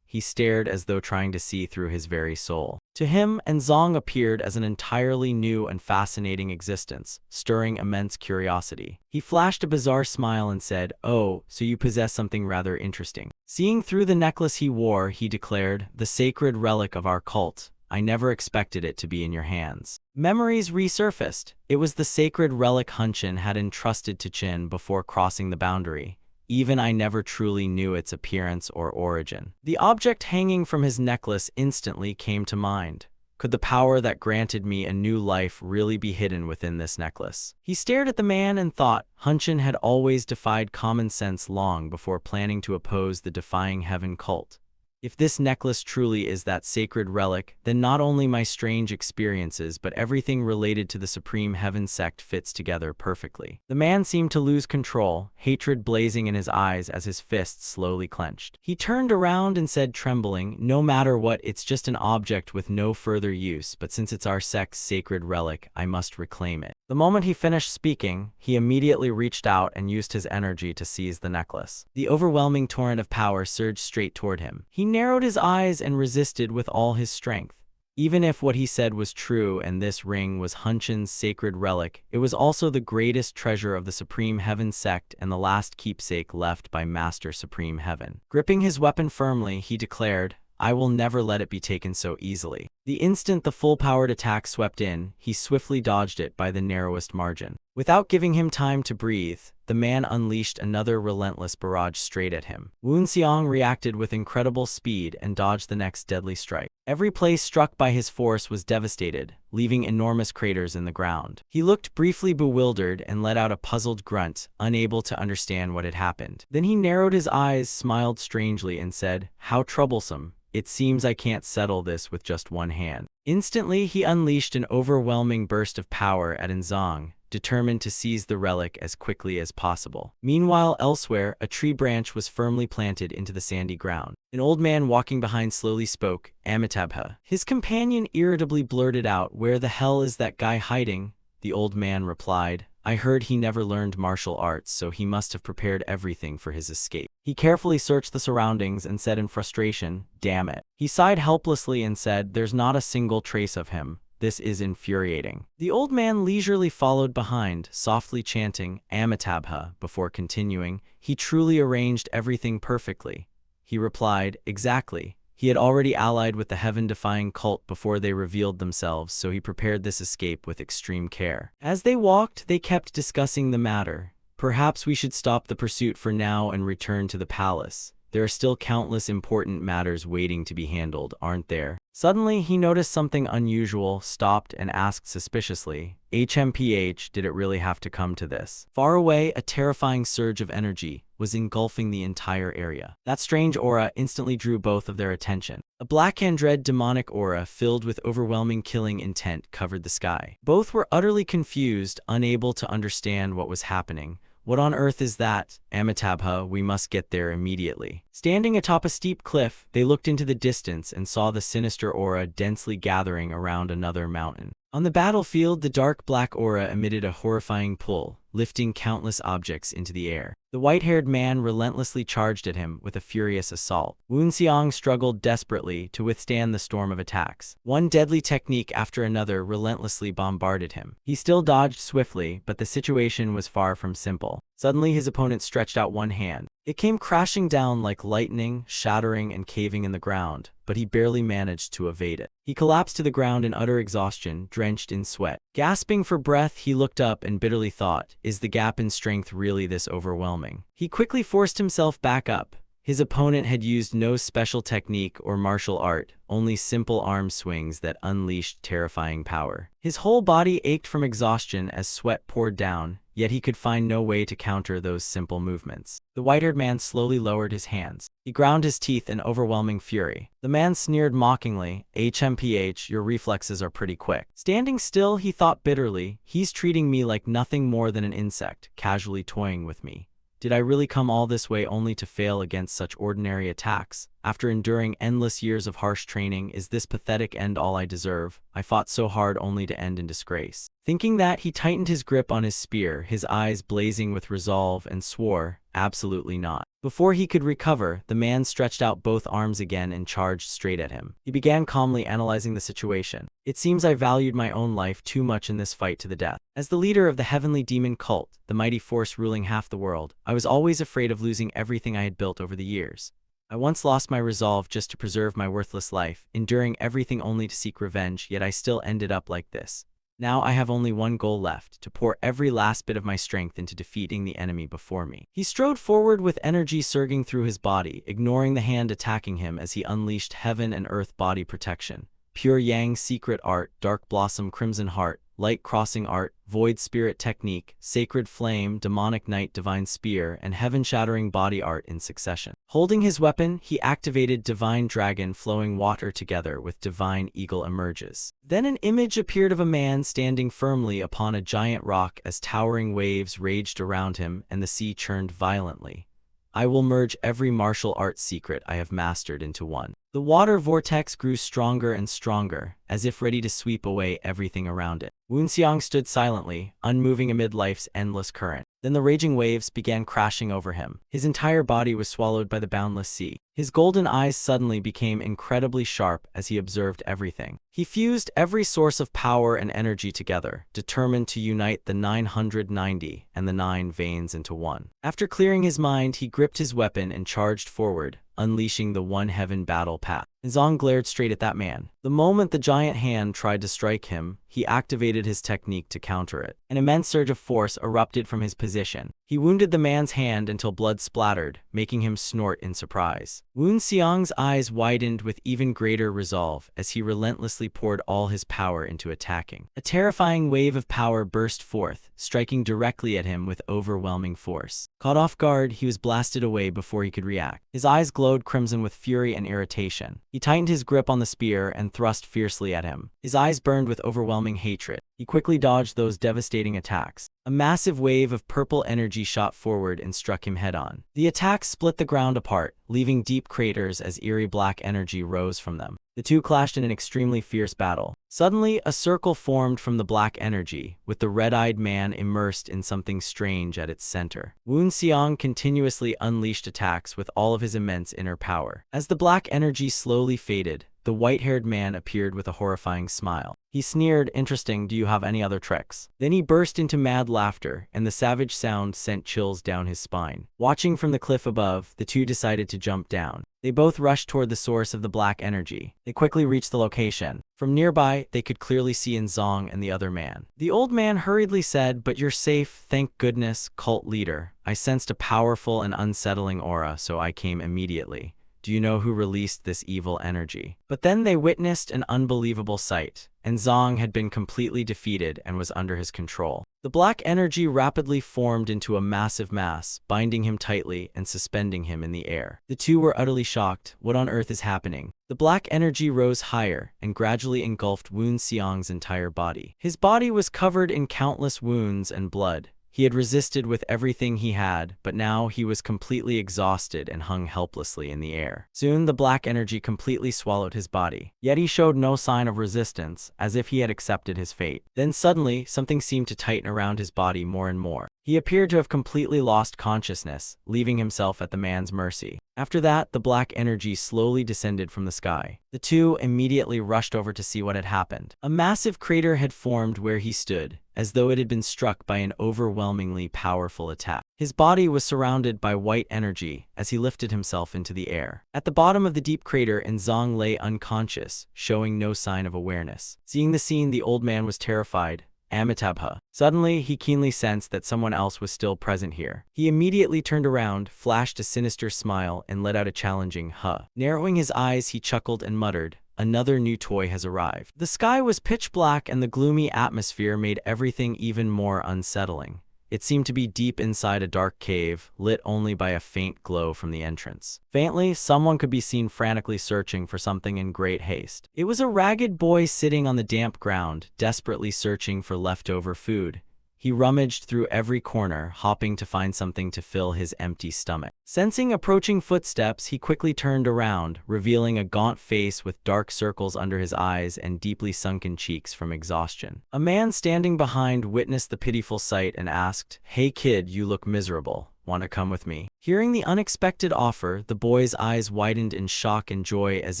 He stared as though trying to see through his very soul. To him, Zong appeared as an entirely new and fascinating existence, stirring immense curiosity. He flashed a bizarre smile and said, "Oh, so you possess something rather interesting." Seeing through the necklace he wore, he declared, "The sacred relic of our cult. I never expected it to be in your hands." Memories resurfaced. It was the sacred relic Hunchin had entrusted to Chin before crossing the boundary. Even I never truly knew its appearance or origin. The object hanging from his necklace instantly came to mind. Could the power that granted me a new life really be hidden within this necklace? He stared at the man and thought, Hunchin had always defied common sense long before planning to oppose the defying heaven cult. If this necklace truly is that sacred relic, then not only my strange experiences but everything related to the Supreme Heaven sect fits together perfectly. The man seemed to lose control, hatred blazing in his eyes as his fists slowly clenched. He turned around and said, trembling, "No matter what, it's just an object with no further use, but since it's our sect's sacred relic, I must reclaim it." The moment he finished speaking, he immediately reached out and used his energy to seize the necklace. The overwhelming torrent of power surged straight toward him. He narrowed his eyes and resisted with all his strength. Even if what he said was true and this ring was Hunchin's sacred relic, it was also the greatest treasure of the Supreme Heaven sect and the last keepsake left by Master Supreme Heaven. Gripping his weapon firmly, he declared, "I will never let it be taken so easily." The instant the full-powered attack swept in, he swiftly dodged it by the narrowest margin. Without giving him time to breathe, the man unleashed another relentless barrage straight at him. Woon Seong reacted with incredible speed and dodged the next deadly strike. Every place struck by his force was devastated, leaving enormous craters in the ground. He looked briefly bewildered and let out a puzzled grunt, unable to understand what had happened. Then he narrowed his eyes, smiled strangely, and said, "How troublesome. It seems I can't settle this with just one hand." Instantly, he unleashed an overwhelming burst of power at Zong, determined to seize the relic as quickly as possible. Meanwhile, elsewhere, a tree branch was firmly planted into the sandy ground. An old man walking behind slowly spoke, Amitabha. His companion irritably blurted out, "Where the hell is that guy hiding?" The old man replied, "I heard he never learned martial arts, so he must have prepared everything for his escape." He carefully searched the surroundings and said in frustration, "Damn it." He sighed helplessly and said, "There's not a single trace of him. This is infuriating." The old man leisurely followed behind, softly chanting, Amitabha, before continuing, "He truly arranged everything perfectly." He replied, "Exactly. He had already allied with the heaven-defying cult before they revealed themselves, so he prepared this escape with extreme care." As they walked, they kept discussing the matter. "Perhaps we should stop the pursuit for now and return to the palace. There are still countless important matters waiting to be handled, aren't there?" Suddenly, he noticed something unusual, stopped, and asked suspiciously, "HMPH, did it really have to come to this?" Far away, a terrifying surge of energy was engulfing the entire area. That strange aura instantly drew both of their attention. A black and red demonic aura filled with overwhelming killing intent covered the sky. Both were utterly confused, unable to understand what was happening. "What on earth is that? Amitabha, we must get there immediately." Standing atop a steep cliff, they looked into the distance and saw the sinister aura densely gathering around another mountain. On the battlefield, the dark black aura emitted a horrifying pull, lifting countless objects into the air. The white-haired man relentlessly charged at him with a furious assault. Wuxiang struggled desperately to withstand the storm of attacks. One deadly technique after another relentlessly bombarded him. He still dodged swiftly, but the situation was far from simple. Suddenly, his opponent stretched out one hand. It came crashing down like lightning, shattering and caving in the ground, but he barely managed to evade it. He collapsed to the ground in utter exhaustion, drenched in sweat. Gasping for breath, he looked up and bitterly thought, "Is the gap in strength really this overwhelming?" He quickly forced himself back up. His opponent had used no special technique or martial art, only simple arm swings that unleashed terrifying power. His whole body ached from exhaustion as sweat poured down, yet he could find no way to counter those simple movements. The white-haired man slowly lowered his hands. He ground his teeth in overwhelming fury. The man sneered mockingly, "HMPH, your reflexes are pretty quick." Standing still, he thought bitterly, "He's treating me like nothing more than an insect, casually toying with me. Did I really come all this way only to fail against such ordinary attacks? After enduring endless years of harsh training, is this pathetic end all I deserve? I fought so hard only to end in disgrace." Thinking that, he tightened his grip on his spear, his eyes blazing with resolve, and swore, "Absolutely not." Before he could recover, the man stretched out both arms again and charged straight at him. He began calmly analyzing the situation. "It seems I valued my own life too much in this fight to the death. As the leader of the heavenly demon cult, the mighty force ruling half the world, I was always afraid of losing everything I had built over the years. I once lost my resolve just to preserve my worthless life, enduring everything only to seek revenge, yet I still ended up like this. Now I have only one goal left, to pour every last bit of my strength into defeating the enemy before me." He strode forward with energy surging through his body, ignoring the hand attacking him as he unleashed heaven and earth body protection. Pure Yang secret art, dark blossom crimson heart, light crossing art, void spirit technique, sacred flame, demonic night divine spear, and heaven-shattering body art in succession. Holding his weapon, he activated divine dragon flowing water together with divine eagle emerges. Then an image appeared of a man standing firmly upon a giant rock as towering waves raged around him and the sea churned violently. "I will merge every martial art secret I have mastered into one." The water vortex grew stronger and stronger, as if ready to sweep away everything around it. Wuxiang stood silently, unmoving amid life's endless current. Then the raging waves began crashing over him. His entire body was swallowed by the boundless sea. His golden eyes suddenly became incredibly sharp as he observed everything. He fused every source of power and energy together, determined to unite the 990 and the 9 veins into one. After clearing his mind, he gripped his weapon and charged forward, unleashing the One Heaven battle path. Zong glared straight at that man. The moment the giant hand tried to strike him, he activated his technique to counter it. An immense surge of force erupted from his position. He wounded the man's hand until blood splattered, making him snort in surprise. Woon Seong's eyes widened with even greater resolve as he relentlessly poured all his power into attacking. A terrifying wave of power burst forth, striking directly at him with overwhelming force. Caught off guard, he was blasted away before he could react. His eyes glowed crimson with fury and irritation. He tightened his grip on the spear and thrust fiercely at him. His eyes burned with overwhelming hatred. He quickly dodged those devastating attacks. A massive wave of purple energy shot forward and struck him head-on. The attack split the ground apart, leaving deep craters as eerie black energy rose from them. The two clashed in an extremely fierce battle. Suddenly, a circle formed from the black energy, with the red-eyed man immersed in something strange at its center. Woon Seong continuously unleashed attacks with all of his immense inner power. As the black energy slowly faded, the white-haired man appeared with a horrifying smile. He sneered, "Interesting, do you have any other tricks?" Then he burst into mad laughter, and the savage sound sent chills down his spine. Watching from the cliff above, the two decided to jump down. They both rushed toward the source of the black energy. They quickly reached the location. From nearby, they could clearly see Zong and the other man. The old man hurriedly said, "But you're safe, thank goodness, cult leader. I sensed a powerful and unsettling aura, so I came immediately. Do you know who released this evil energy?" But then they witnessed an unbelievable sight, and Zong had been completely defeated and was under his control. The black energy rapidly formed into a massive mass, binding him tightly and suspending him in the air. The two were utterly shocked. What on earth is happening? The black energy rose higher and gradually engulfed Woon Seong's entire body. His body was covered in countless wounds and blood. He had resisted with everything he had, but now he was completely exhausted and hung helplessly in the air. Soon, the black energy completely swallowed his body. Yet he showed no sign of resistance, as if he had accepted his fate. Then suddenly, something seemed to tighten around his body more and more. He appeared to have completely lost consciousness, leaving himself at the man's mercy. After that, the black energy slowly descended from the sky. The two immediately rushed over to see what had happened. A massive crater had formed where he stood, as though it had been struck by an overwhelmingly powerful attack. His body was surrounded by white energy as he lifted himself into the air. At the bottom of the deep crater, Zong lay unconscious, showing no sign of awareness. Seeing the scene, the old man was terrified. Amitabha. Suddenly, he keenly sensed that someone else was still present here. He immediately turned around, flashed a sinister smile, and let out a challenging "huh." Narrowing his eyes, he chuckled and muttered, "Another new toy has arrived." The sky was pitch black and the gloomy atmosphere made everything even more unsettling. It seemed to be deep inside a dark cave, lit only by a faint glow from the entrance. Faintly, someone could be seen frantically searching for something in great haste. It was a ragged boy sitting on the damp ground, desperately searching for leftover food. He rummaged through every corner, hoping to find something to fill his empty stomach. Sensing approaching footsteps, he quickly turned around, revealing a gaunt face with dark circles under his eyes and deeply sunken cheeks from exhaustion. A man standing behind witnessed the pitiful sight and asked, "Hey kid, you look miserable. Want to come with me?" Hearing the unexpected offer, the boy's eyes widened in shock and joy as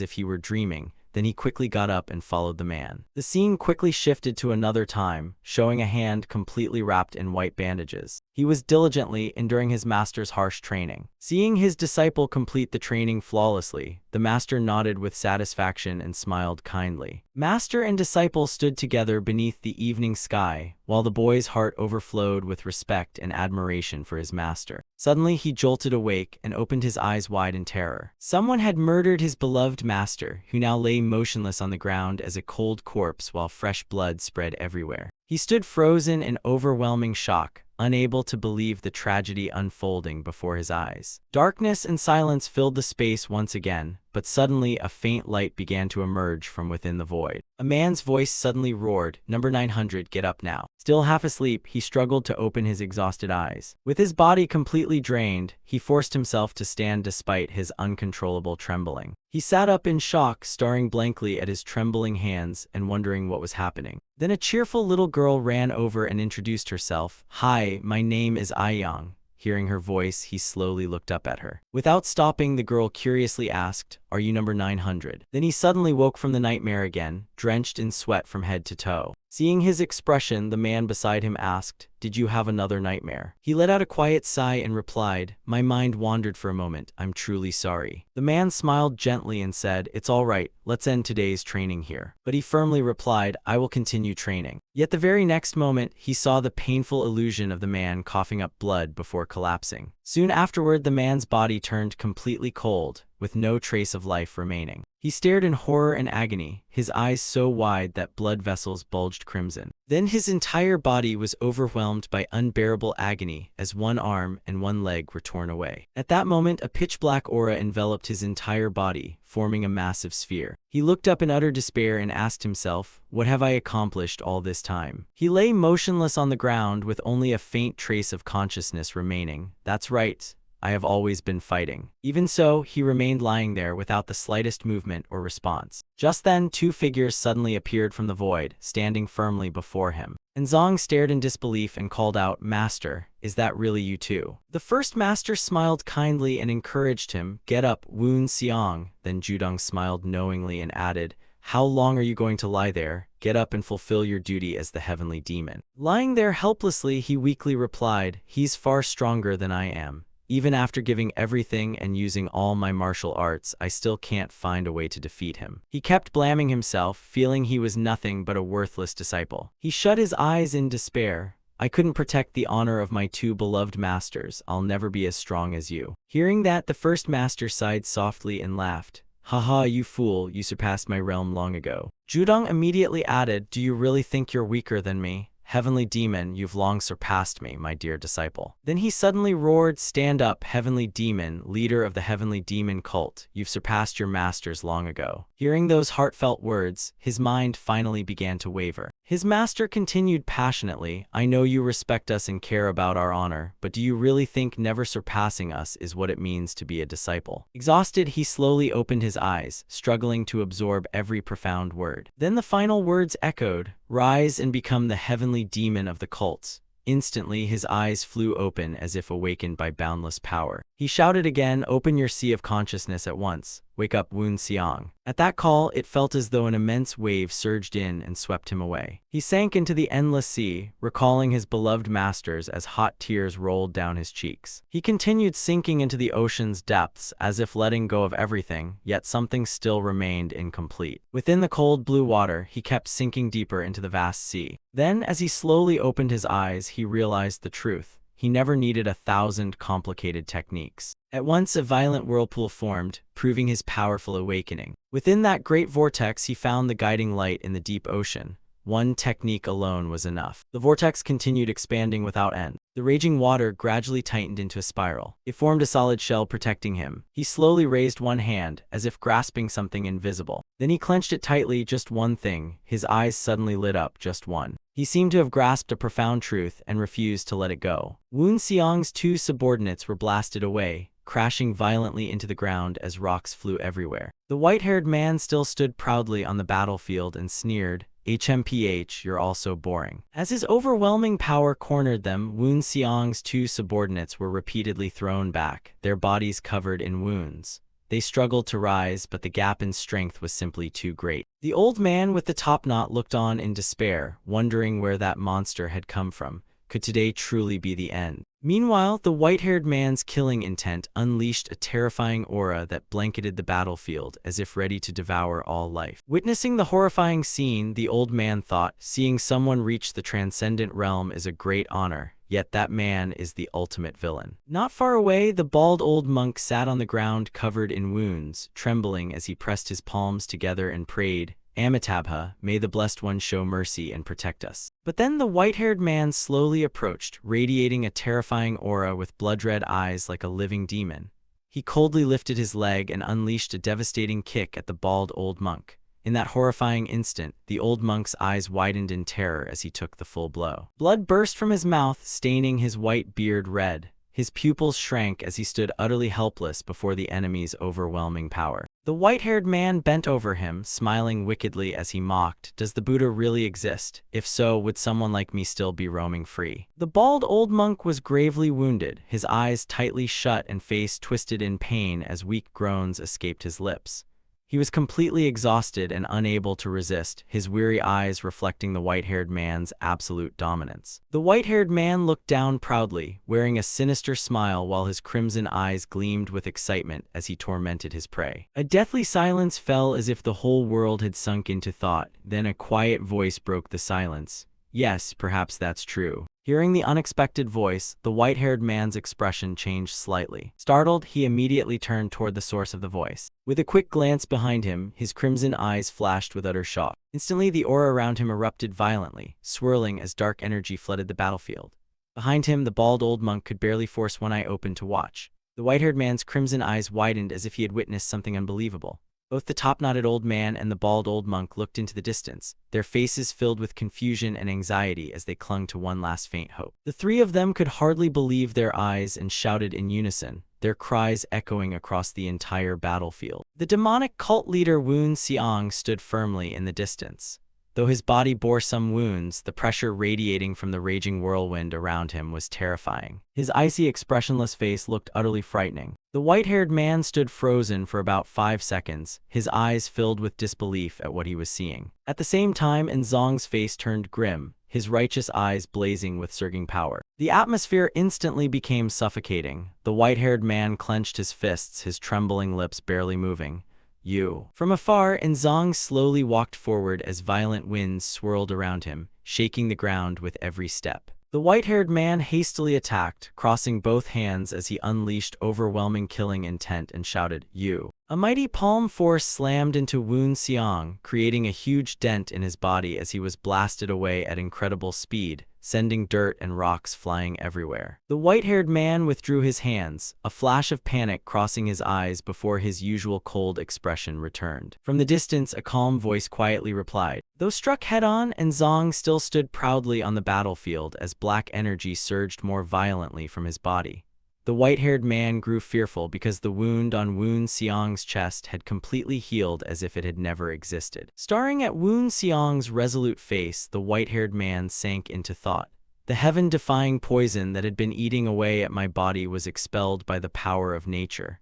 if he were dreaming. Then he quickly got up and followed the man. The scene quickly shifted to another time, showing a hand completely wrapped in white bandages. He was diligently enduring his master's harsh training. Seeing his disciple complete the training flawlessly, the master nodded with satisfaction and smiled kindly. Master and disciple stood together beneath the evening sky, while the boy's heart overflowed with respect and admiration for his master. Suddenly, he jolted awake and opened his eyes wide in terror. Someone had murdered his beloved master, who now lay motionless on the ground as a cold corpse while fresh blood spread everywhere. He stood frozen in overwhelming shock, unable to believe the tragedy unfolding before his eyes. Darkness and silence filled the space once again, but suddenly a faint light began to emerge from within the void. A man's voice suddenly roared, "Number 900, get up now." Still half asleep, he struggled to open his exhausted eyes. With his body completely drained, he forced himself to stand despite his uncontrollable trembling. He sat up in shock, staring blankly at his trembling hands and wondering what was happening. Then a cheerful little girl ran over and introduced herself. "Hi, my name is Aiyang." Hearing her voice, he slowly looked up at her. Without stopping, the girl curiously asked, Are you number 900? Then he suddenly woke from the nightmare again, drenched in sweat from head to toe. Seeing his expression, the man beside him asked, "Did you have another nightmare?" He let out a quiet sigh and replied, "My mind wandered for a moment. I'm truly sorry." The man smiled gently and said, "It's all right. Let's end today's training here." But he firmly replied, "I will continue training." Yet the very next moment, he saw the painful illusion of the man coughing up blood before collapsing. Soon afterward, the man's body turned completely cold, with no trace of life remaining. He stared in horror and agony, his eyes so wide that blood vessels bulged crimson. Then his entire body was overwhelmed by unbearable agony as one arm and one leg were torn away. At that moment, a pitch-black aura enveloped his entire body, forming a massive sphere. He looked up in utter despair and asked himself, "What have I accomplished all this time?" He lay motionless on the ground with only a faint trace of consciousness remaining. "That's right. I have always been fighting." Even so, he remained lying there without the slightest movement or response. Just then, two figures suddenly appeared from the void, standing firmly before him. And Zong stared in disbelief and called out, "Master, is that really you too?" The first master smiled kindly and encouraged him, "Get up, Woon Seong." Then Judong smiled knowingly and added, "How long are you going to lie there? Get up and fulfill your duty as the heavenly demon." Lying there helplessly, he weakly replied, "He's far stronger than I am. Even after giving everything and using all my martial arts, I still can't find a way to defeat him." He kept blaming himself, feeling he was nothing but a worthless disciple. He shut his eyes in despair. "I couldn't protect the honor of my two beloved masters. I'll never be as strong as you." Hearing that, the first master sighed softly and laughed. "Haha, you fool, you surpassed my realm long ago." Judong immediately added, "Do you really think you're weaker than me? Heavenly demon, you've long surpassed me, my dear disciple." Then he suddenly roared, "Stand up, heavenly demon, leader of the heavenly demon cult. You've surpassed your masters long ago." Hearing those heartfelt words, his mind finally began to waver. His master continued passionately, "I know you respect us and care about our honor, but do you really think never surpassing us is what it means to be a disciple?" Exhausted, he slowly opened his eyes, struggling to absorb every profound word. Then the final words echoed, "Rise and become the heavenly demon of the cults." Instantly, his eyes flew open as if awakened by boundless power. He shouted again, "Open your sea of consciousness at once. Wake up, Woon Seong." At that call, it felt as though an immense wave surged in and swept him away. He sank into the endless sea, recalling his beloved masters as hot tears rolled down his cheeks. He continued sinking into the ocean's depths as if letting go of everything, yet something still remained incomplete. Within the cold blue water, he kept sinking deeper into the vast sea. Then, as he slowly opened his eyes, he realized the truth. He never needed 1,000 complicated techniques. At once, a violent whirlpool formed, proving his powerful awakening. Within that great vortex, he found the guiding light in the deep ocean. One technique alone was enough. The vortex continued expanding without end. The raging water gradually tightened into a spiral. It formed a solid shell protecting him. He slowly raised one hand, as if grasping something invisible. Then he clenched it tightly, just one thing. His eyes suddenly lit up, just one. He seemed to have grasped a profound truth and refused to let it go. Woon Seong's two subordinates were blasted away, crashing violently into the ground as rocks flew everywhere. The white-haired man still stood proudly on the battlefield and sneered, "HMPH, you're all so boring." As his overwhelming power cornered them, Woon Seong's two subordinates were repeatedly thrown back, their bodies covered in wounds. They struggled to rise, but the gap in strength was simply too great. The old man with the top knot looked on in despair, wondering where that monster had come from. Could today truly be the end? Meanwhile, the white-haired man's killing intent unleashed a terrifying aura that blanketed the battlefield as if ready to devour all life. Witnessing the horrifying scene, the old man thought, seeing someone reach the transcendent realm is a great honor. Yet that man is the ultimate villain. Not far away, the bald old monk sat on the ground covered in wounds, trembling as he pressed his palms together and prayed, "Amitabha, may the Blessed One show mercy and protect us." But then the white-haired man slowly approached, radiating a terrifying aura with blood-red eyes like a living demon. He coldly lifted his leg and unleashed a devastating kick at the bald old monk. In that horrifying instant, the old monk's eyes widened in terror as he took the full blow. Blood burst from his mouth, staining his white beard red. His pupils shrank as he stood utterly helpless before the enemy's overwhelming power. The white-haired man bent over him, smiling wickedly as he mocked, "Does the Buddha really exist? If so, would someone like me still be roaming free?" The bald old monk was gravely wounded, his eyes tightly shut and face twisted in pain as weak groans escaped his lips. He was completely exhausted and unable to resist, his weary eyes reflecting the white-haired man's absolute dominance. The white-haired man looked down proudly, wearing a sinister smile while his crimson eyes gleamed with excitement as he tormented his prey. A deathly silence fell as if the whole world had sunk into thought. Then a quiet voice broke the silence. "Yes, perhaps that's true." Hearing the unexpected voice, the white-haired man's expression changed slightly. Startled, he immediately turned toward the source of the voice. With a quick glance behind him, his crimson eyes flashed with utter shock. Instantly, the aura around him erupted violently, swirling as dark energy flooded the battlefield. Behind him, the bald old monk could barely force one eye open to watch. The white-haired man's crimson eyes widened as if he had witnessed something unbelievable. Both the top-knotted old man and the bald old monk looked into the distance, their faces filled with confusion and anxiety as they clung to one last faint hope. The three of them could hardly believe their eyes and shouted in unison, their cries echoing across the entire battlefield. The demonic cult leader Woon Seong stood firmly in the distance. Though his body bore some wounds, the pressure radiating from the raging whirlwind around him was terrifying. His icy, expressionless face looked utterly frightening. The white-haired man stood frozen for about 5 seconds, his eyes filled with disbelief at what he was seeing. At the same time, Zong's face turned grim, his righteous eyes blazing with surging power. The atmosphere instantly became suffocating. The white-haired man clenched his fists, his trembling lips barely moving. "You." From afar, Zong slowly walked forward as violent winds swirled around him, shaking the ground with every step. The white-haired man hastily attacked, crossing both hands as he unleashed overwhelming killing intent and shouted, "You." A mighty palm force slammed into Woon Seong, creating a huge dent in his body as he was blasted away at incredible speed, sending dirt and rocks flying everywhere. The white-haired man withdrew his hands, a flash of panic crossing his eyes before his usual cold expression returned. From the distance, a calm voice quietly replied. Though struck head-on, Zong still stood proudly on the battlefield as black energy surged more violently from his body. The white-haired man grew fearful because the wound on Woon Seong's chest had completely healed as if it had never existed. Staring at Woon Seong's resolute face, the white-haired man sank into thought. The heaven-defying poison that had been eating away at my body was expelled by the power of nature.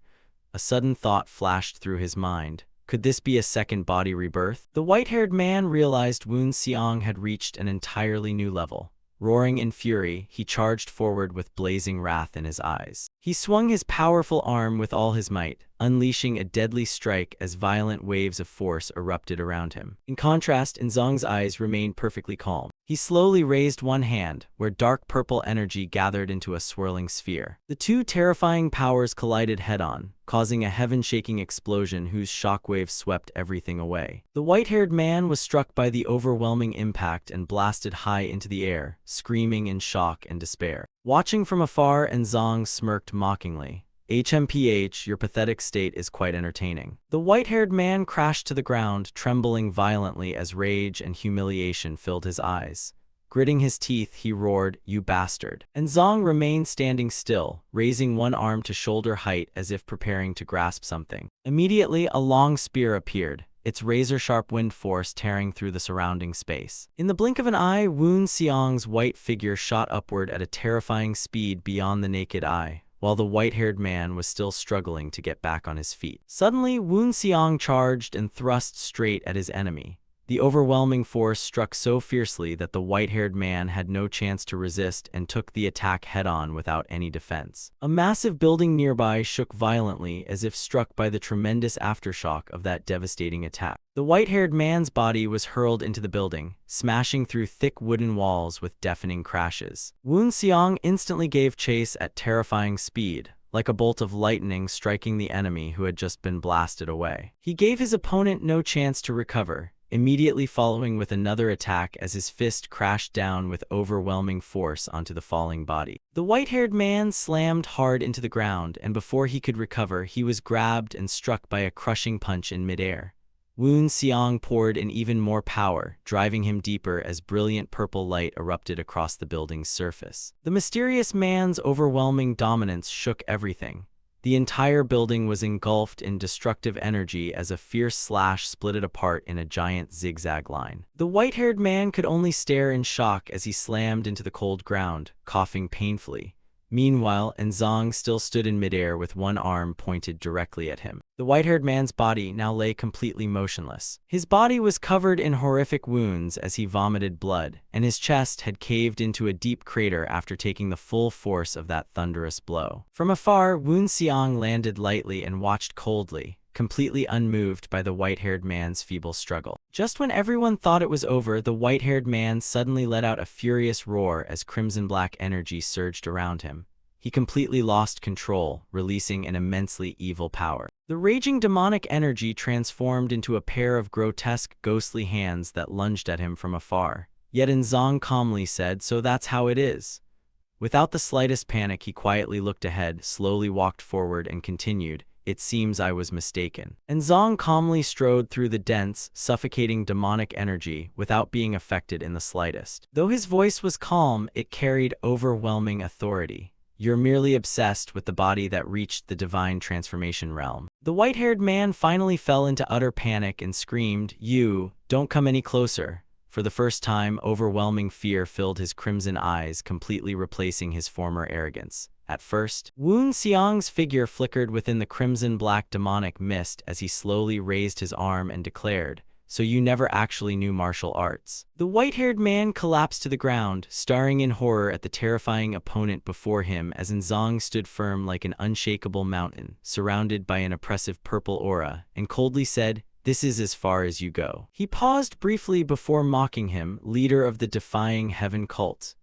A sudden thought flashed through his mind. Could this be a second body rebirth? The white-haired man realized Woon Seong had reached an entirely new level. Roaring in fury, he charged forward with blazing wrath in his eyes. He swung his powerful arm with all his might, unleashing a deadly strike as violent waves of force erupted around him. In contrast, Zong's eyes remained perfectly calm. He slowly raised one hand, where dark purple energy gathered into a swirling sphere. The two terrifying powers collided head-on, causing a heaven-shaking explosion whose shockwaves swept everything away. The white-haired man was struck by the overwhelming impact and blasted high into the air, screaming in shock and despair. Watching from afar, Zong smirked mockingly. "HMPH, your pathetic state is quite entertaining." The white-haired man crashed to the ground, trembling violently as rage and humiliation filled his eyes. Gritting his teeth, he roared, "You bastard." Zong remained standing still, raising one arm to shoulder height as if preparing to grasp something. Immediately, a long spear appeared, its razor-sharp wind force tearing through the surrounding space. In the blink of an eye, Woon Seong's white figure shot upward at a terrifying speed beyond the naked eye, while the white-haired man was still struggling to get back on his feet. Suddenly, Woon Seong charged and thrust straight at his enemy. The overwhelming force struck so fiercely that the white-haired man had no chance to resist and took the attack head-on without any defense. A massive building nearby shook violently as if struck by the tremendous aftershock of that devastating attack. The white-haired man's body was hurled into the building, smashing through thick wooden walls with deafening crashes. Woon Seong instantly gave chase at terrifying speed, like a bolt of lightning striking the enemy who had just been blasted away. He gave his opponent no chance to recover, immediately following with another attack as his fist crashed down with overwhelming force onto the falling body. The white-haired man slammed hard into the ground, and before he could recover, he was grabbed and struck by a crushing punch in midair. Woon Seong poured in even more power, driving him deeper as brilliant purple light erupted across the building's surface. The mysterious man's overwhelming dominance shook everything. The entire building was engulfed in destructive energy as a fierce slash split it apart in a giant zigzag line. The white-haired man could only stare in shock as he slammed into the cold ground, coughing painfully. Meanwhile, Zong still stood in midair with one arm pointed directly at him. The white-haired man's body now lay completely motionless. His body was covered in horrific wounds as he vomited blood, and his chest had caved into a deep crater after taking the full force of that thunderous blow. From afar, Woon Seong landed lightly and watched coldly, completely unmoved by the white-haired man's feeble struggle. Just when everyone thought it was over, the white-haired man suddenly let out a furious roar as crimson-black energy surged around him. He completely lost control, releasing an immensely evil power. The raging demonic energy transformed into a pair of grotesque, ghostly hands that lunged at him from afar. Yet Zong calmly said, "So that's how it is." Without the slightest panic, he quietly looked ahead, slowly walked forward, and continued, "It seems I was mistaken." And Zong calmly strode through the dense, suffocating demonic energy without being affected in the slightest. Though his voice was calm, it carried overwhelming authority. "You're merely obsessed with the body that reached the divine transformation realm." The white-haired man finally fell into utter panic and screamed, "You, don't come any closer." For the first time, overwhelming fear filled his crimson eyes, completely replacing his former arrogance. At first, Woon Seong's figure flickered within the crimson-black demonic mist as he slowly raised his arm and declared, "So you never actually knew martial arts." The white-haired man collapsed to the ground, staring in horror at the terrifying opponent before him as Zong stood firm like an unshakable mountain, surrounded by an oppressive purple aura, and coldly said, "This is as far as you go." He paused briefly before mocking him, leader of the Defying Heaven cult.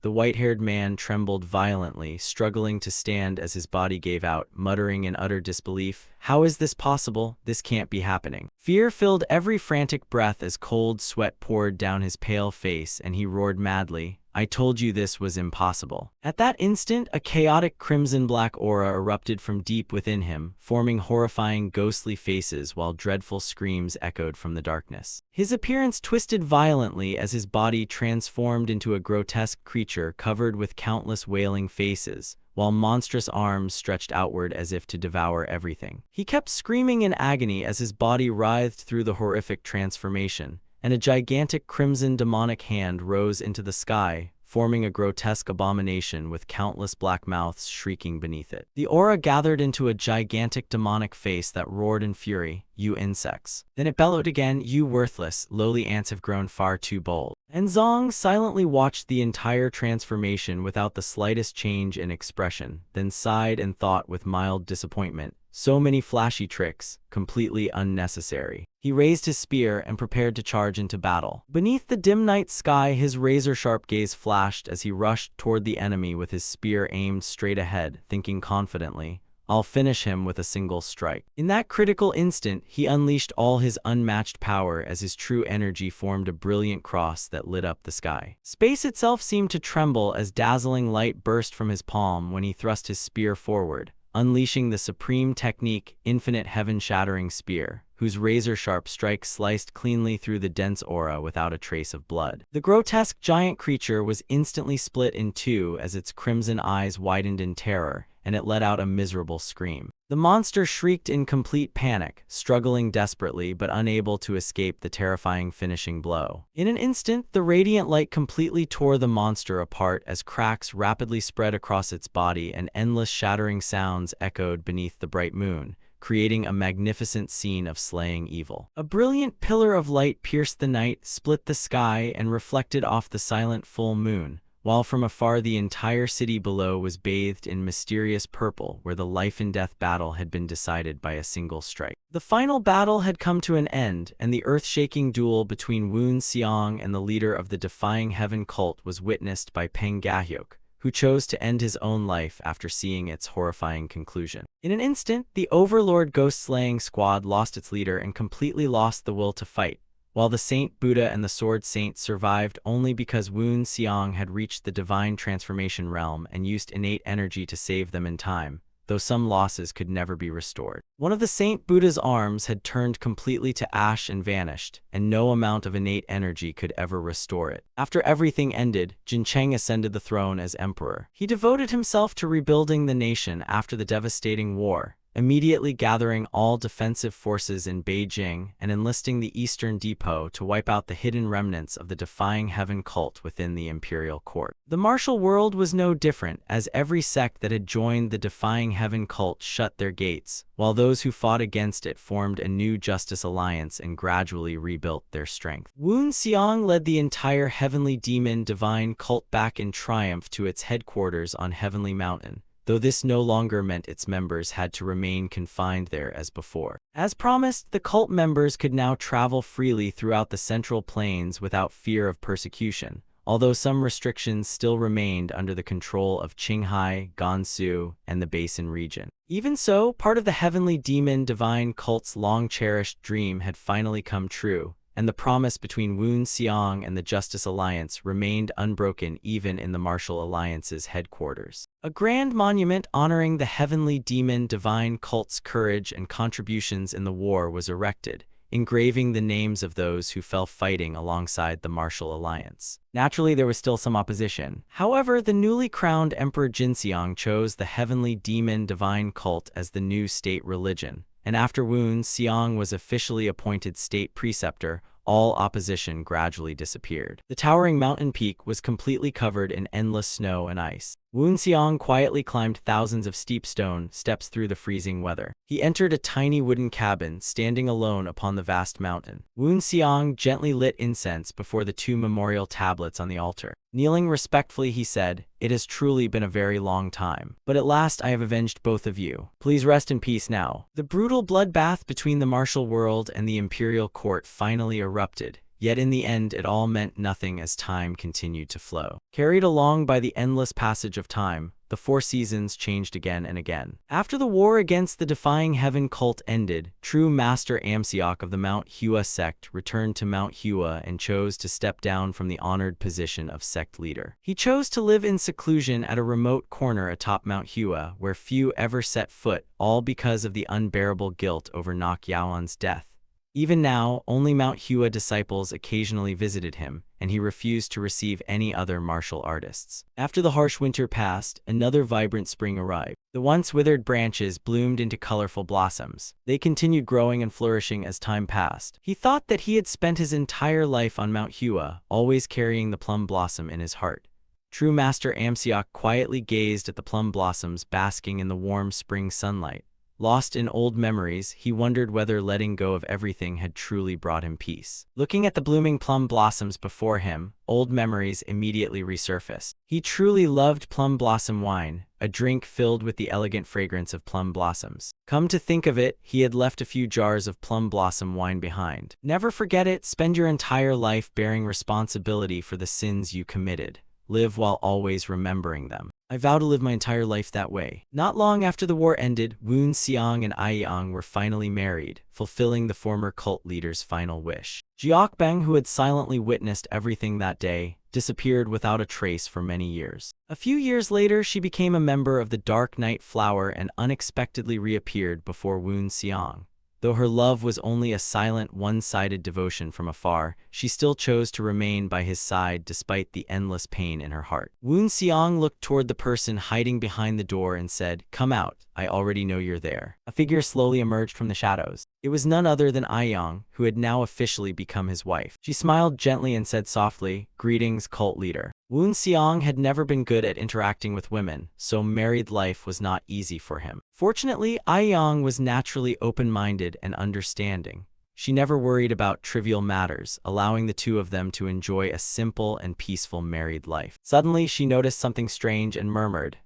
The white-haired man trembled violently, struggling to stand as his body gave out, muttering in utter disbelief, "How is this possible? This can't be happening." Fear filled every frantic breath as cold sweat poured down his pale face, and he roared madly, "I told you this was impossible." At that instant, a chaotic crimson-black aura erupted from deep within him, forming horrifying ghostly faces while dreadful screams echoed from the darkness. His appearance twisted violently as his body transformed into a grotesque creature covered with countless wailing faces, while monstrous arms stretched outward as if to devour everything. He kept screaming in agony as his body writhed through the horrific transformation, and a gigantic crimson demonic hand rose into the sky, forming a grotesque abomination with countless black mouths shrieking beneath it. The aura gathered into a gigantic demonic face that roared in fury, "You insects." Then it bellowed again, "You worthless, lowly ants have grown far too bold." And Zong silently watched the entire transformation without the slightest change in expression, then sighed and thought with mild disappointment, "So many flashy tricks, completely unnecessary." He raised his spear and prepared to charge into battle. Beneath the dim night sky, his razor-sharp gaze flashed as he rushed toward the enemy with his spear aimed straight ahead, thinking confidently, "I'll finish him with a single strike." In that critical instant, he unleashed all his unmatched power as his true energy formed a brilliant cross that lit up the sky. Space itself seemed to tremble as dazzling light burst from his palm when he thrust his spear forward, unleashing the supreme technique, Infinite Heaven-Shattering Spear, whose razor-sharp strike sliced cleanly through the dense aura without a trace of blood. The grotesque giant creature was instantly split in two as its crimson eyes widened in terror, and it let out a miserable scream. The monster shrieked in complete panic, struggling desperately but unable to escape the terrifying finishing blow. In an instant, the radiant light completely tore the monster apart as cracks rapidly spread across its body and endless shattering sounds echoed beneath the bright moon, creating a magnificent scene of slaying evil. A brilliant pillar of light pierced the night, split the sky, and reflected off the silent full moon, while from afar the entire city below was bathed in mysterious purple where the life-and-death battle had been decided by a single strike. The final battle had come to an end, and the earth-shaking duel between Woon Seong and the leader of the Defying Heaven cult was witnessed by Peng Gahyuk, who chose to end his own life after seeing its horrifying conclusion. In an instant, the Overlord ghost-slaying squad lost its leader and completely lost the will to fight, while the Saint Buddha and the Sword Saint survived only because Woon Seong had reached the divine transformation realm and used innate energy to save them in time. though some losses could never be restored. One of the Saint Buddha's arms had turned completely to ash and vanished, and no amount of innate energy could ever restore it. After everything ended, Jincheng ascended the throne as emperor. He devoted himself to rebuilding the nation after the devastating war, immediately gathering all defensive forces in Beijing and enlisting the Eastern Depot to wipe out the hidden remnants of the Defying Heaven cult within the imperial court. The martial world was no different, as every sect that had joined the Defying Heaven cult shut their gates, while those who fought against it formed a new Justice Alliance and gradually rebuilt their strength. Wu Xiang led the entire Heavenly Demon Divine cult back in triumph to its headquarters on Heavenly Mountain, though this no longer meant its members had to remain confined there as before. As promised, the cult members could now travel freely throughout the Central Plains without fear of persecution, although some restrictions still remained under the control of Qinghai, Gansu, and the Basin region. Even so, part of the Heavenly Demon Divine cult's long-cherished dream had finally come true, and the promise between Wu Xiang and the Justice Alliance remained unbroken even in the Martial Alliance's headquarters. A grand monument honoring the Heavenly Demon Divine cult's courage and contributions in the war was erected, engraving the names of those who fell fighting alongside the Martial Alliance. Naturally, there was still some opposition. However, the newly crowned Emperor Jinxiang chose the Heavenly Demon Divine cult as the new state religion, and after Wu Xiang was officially appointed state preceptor, all opposition gradually disappeared. The towering mountain peak was completely covered in endless snow and ice. Wu Xiang quietly climbed thousands of steep stone steps through the freezing weather. He entered a tiny wooden cabin, standing alone upon the vast mountain. Wu Xiang gently lit incense before the two memorial tablets on the altar. Kneeling respectfully, he said, "It has truly been a very long time, but at last I have avenged both of you. Please rest in peace now." The brutal bloodbath between the martial world and the imperial court finally erupted, yet in the end it all meant nothing as time continued to flow. Carried along by the endless passage of time, the four seasons changed again and again. After the war against the Defying Heaven cult ended, true Master Amseok of the Mount Hua sect returned to Mount Hua and chose to step down from the honored position of sect leader. He chose to live in seclusion at a remote corner atop Mount Hua, where few ever set foot, all because of the unbearable guilt over Nok Yaoan's death. Even now, only Mount Hua disciples occasionally visited him, and he refused to receive any other martial artists. After the harsh winter passed, another vibrant spring arrived. The once withered branches bloomed into colorful blossoms. They continued growing and flourishing as time passed. He thought that he had spent his entire life on Mount Hua, always carrying the plum blossom in his heart. True Master Amseok quietly gazed at the plum blossoms basking in the warm spring sunlight. Lost in old memories, he wondered whether letting go of everything had truly brought him peace. Looking at the blooming plum blossoms before him, old memories immediately resurfaced. He truly loved plum blossom wine, a drink filled with the elegant fragrance of plum blossoms. Come to think of it, he had left a few jars of plum blossom wine behind. Never forget it, spend your entire life bearing responsibility for the sins you committed. Live while always remembering them. I vow to live my entire life that way. Not long after the war ended, Wu Xiang and Aiyang were finally married, fulfilling the former cult leader's final wish. Jiokbeng, who had silently witnessed everything that day, disappeared without a trace for many years. A few years later, she became a member of the Dark Night Flower and unexpectedly reappeared before Wu Xiang. Though her love was only a silent, one-sided devotion from afar, she still chose to remain by his side despite the endless pain in her heart. Wu Xiang looked toward the person hiding behind the door and said, "Come out, I already know you're there." A figure slowly emerged from the shadows. It was none other than Aiyang, who had now officially become his wife. She smiled gently and said softly, "Greetings, cult leader." Wu Xiang had never been good at interacting with women, so married life was not easy for him. Fortunately, Aiyang was naturally open-minded and understanding. She never worried about trivial matters, allowing the two of them to enjoy a simple and peaceful married life. Suddenly, she noticed something strange and murmured,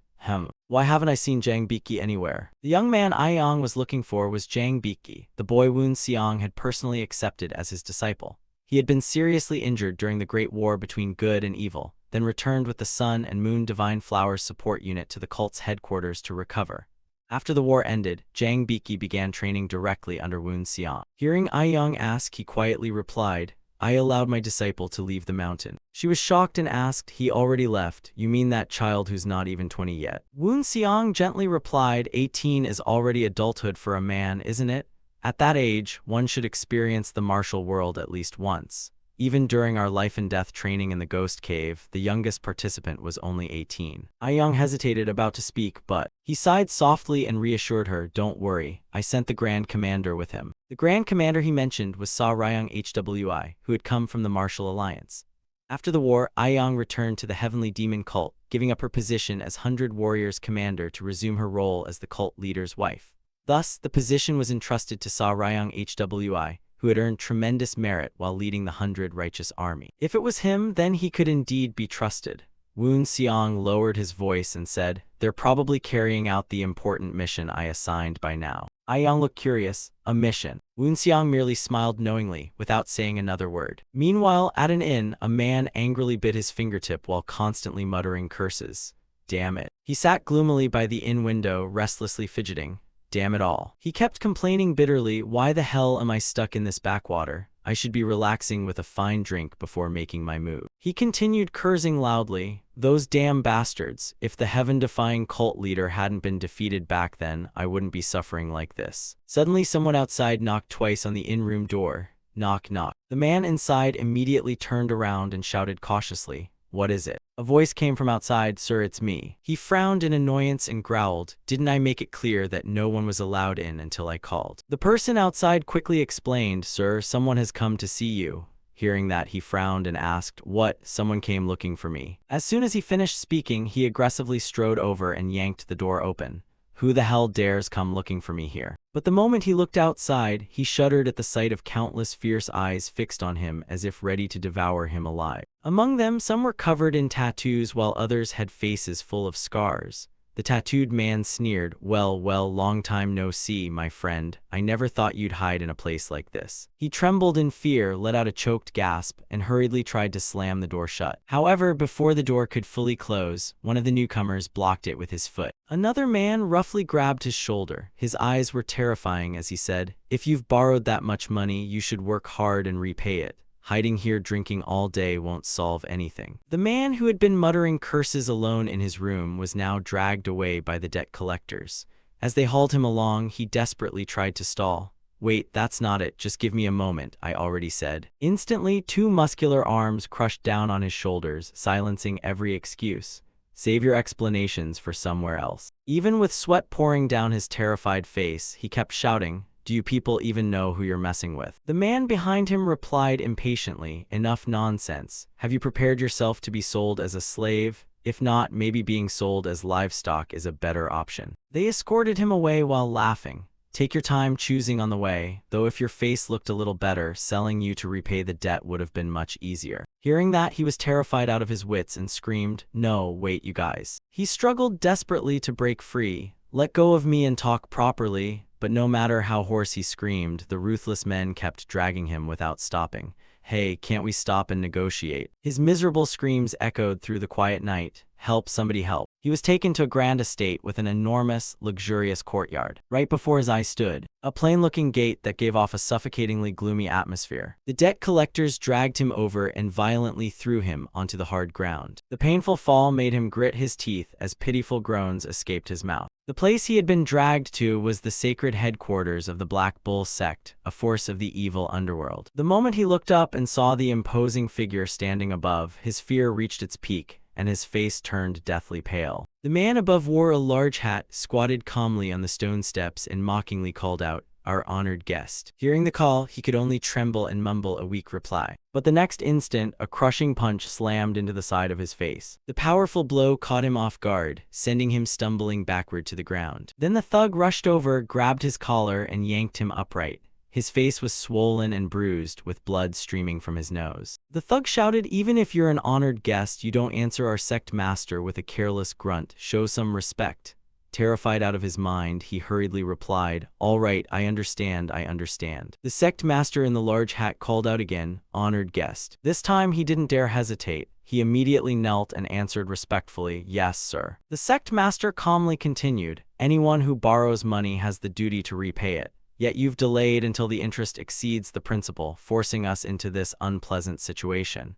"Why haven't I seen Zhang Biki anywhere?" The young man Aiyang was looking for was Zhang Biki, the boy Wu Xiang had personally accepted as his disciple. He had been seriously injured during the Great War between good and evil, then returned with the Sun and Moon Divine Flowers support unit to the cult's headquarters to recover. After the war ended, Zhang Biki began training directly under Wu Xiang. Hearing Aiyang ask, he quietly replied, I allowed my disciple to leave the mountain. She was shocked and asked, he already left. You mean that child who's not even 20 yet? Woon Seong gently replied, 18 is already adulthood for a man, isn't it? At that age, one should experience the martial world at least once. Even during our life and death training in the ghost cave, the youngest participant was only 18. Young hesitated about to speak, but he sighed softly and reassured her, don't worry, I sent the Grand Commander with him. The Grand Commander he mentioned was Sa Ryung Hwi, who had come from the Martial Alliance. After the war, Young returned to the Heavenly Demon cult, giving up her position as 100 Warriors Commander to resume her role as the cult leader's wife. Thus, the position was entrusted to Sa Ryung Hwi, who had earned tremendous merit while leading the 100 Righteous Army. If it was him, then he could indeed be trusted. Woon Seong lowered his voice and said, they're probably carrying out the important mission I assigned by now. Young looked curious. A mission? Woon Seong merely smiled knowingly, without saying another word. Meanwhile, at an inn, a man angrily bit his fingertip while constantly muttering curses. Damn it. He sat gloomily by the inn window, restlessly fidgeting. Damn it all. He kept complaining bitterly, why the hell am I stuck in this backwater? I should be relaxing with a fine drink before making my move. He continued cursing loudly, those damn bastards. If the heaven-defying cult leader hadn't been defeated back then, I wouldn't be suffering like this. Suddenly someone outside knocked twice on the in-room door. Knock, knock. The man inside immediately turned around and shouted cautiously, what is it? A voice came from outside, sir, it's me. He frowned in annoyance and growled, didn't I make it clear that no one was allowed in until I called? The person outside quickly explained, sir, someone has come to see you. Hearing that, he frowned and asked, what? Someone came looking for me. As soon as he finished speaking, he aggressively strode over and yanked the door open. Who the hell dares come looking for me here? But the moment he looked outside, he shuddered at the sight of countless fierce eyes fixed on him as if ready to devour him alive. Among them, some were covered in tattoos while others had faces full of scars. The tattooed man sneered, well, long time no see, my friend. I never thought you'd hide in a place like this. He trembled in fear, let out a choked gasp, and hurriedly tried to slam the door shut. However, before the door could fully close, one of the newcomers blocked it with his foot. Another man roughly grabbed his shoulder. His eyes were terrifying as he said, if you've borrowed that much money, you should work hard and repay it. Hiding here drinking all day won't solve anything. The man who had been muttering curses alone in his room was now dragged away by the debt collectors. As they hauled him along, he desperately tried to stall. Wait, that's not it, just give me a moment, I already said. Instantly, two muscular arms crushed down on his shoulders, silencing every excuse. Save your explanations for somewhere else. Even with sweat pouring down his terrified face, he kept shouting, do you people even know who you're messing with? The man behind him replied impatiently, enough nonsense. Have you prepared yourself to be sold as a slave? If not, maybe being sold as livestock is a better option. They escorted him away while laughing. Take your time choosing on the way, though if your face looked a little better, selling you to repay the debt would have been much easier. Hearing that, he was terrified out of his wits and screamed, no, wait, you guys. He struggled desperately to break free. Let go of me and talk properly. But no matter how hoarse he screamed, the ruthless men kept dragging him without stopping. Hey, can't we stop and negotiate? His miserable screams echoed through the quiet night. Help, somebody help. He was taken to a grand estate with an enormous, luxurious courtyard. Right before his eyes stood a plain-looking gate that gave off a suffocatingly gloomy atmosphere. The debt collectors dragged him over and violently threw him onto the hard ground. The painful fall made him grit his teeth as pitiful groans escaped his mouth. The place he had been dragged to was the sacred headquarters of the Black Bull sect, a force of the evil underworld. The moment he looked up and saw the imposing figure standing above, his fear reached its peak, and his face turned deathly pale. The man above wore a large hat, squatted calmly on the stone steps, and mockingly called out, our honored guest. Hearing the call, he could only tremble and mumble a weak reply. But the next instant, a crushing punch slammed into the side of his face. The powerful blow caught him off guard, sending him stumbling backward to the ground. Then the thug rushed over, grabbed his collar, and yanked him upright. His face was swollen and bruised, with blood streaming from his nose. The thug shouted, even if you're an honored guest, you don't answer our sect master with a careless grunt. Show some respect. Terrified out of his mind, he hurriedly replied, all right, I understand. The sect master in the large hat called out again, honored guest. This time he didn't dare hesitate. He immediately knelt and answered respectfully, yes, sir. The sect master calmly continued, anyone who borrows money has the duty to repay it. Yet you've delayed until the interest exceeds the principal, forcing us into this unpleasant situation.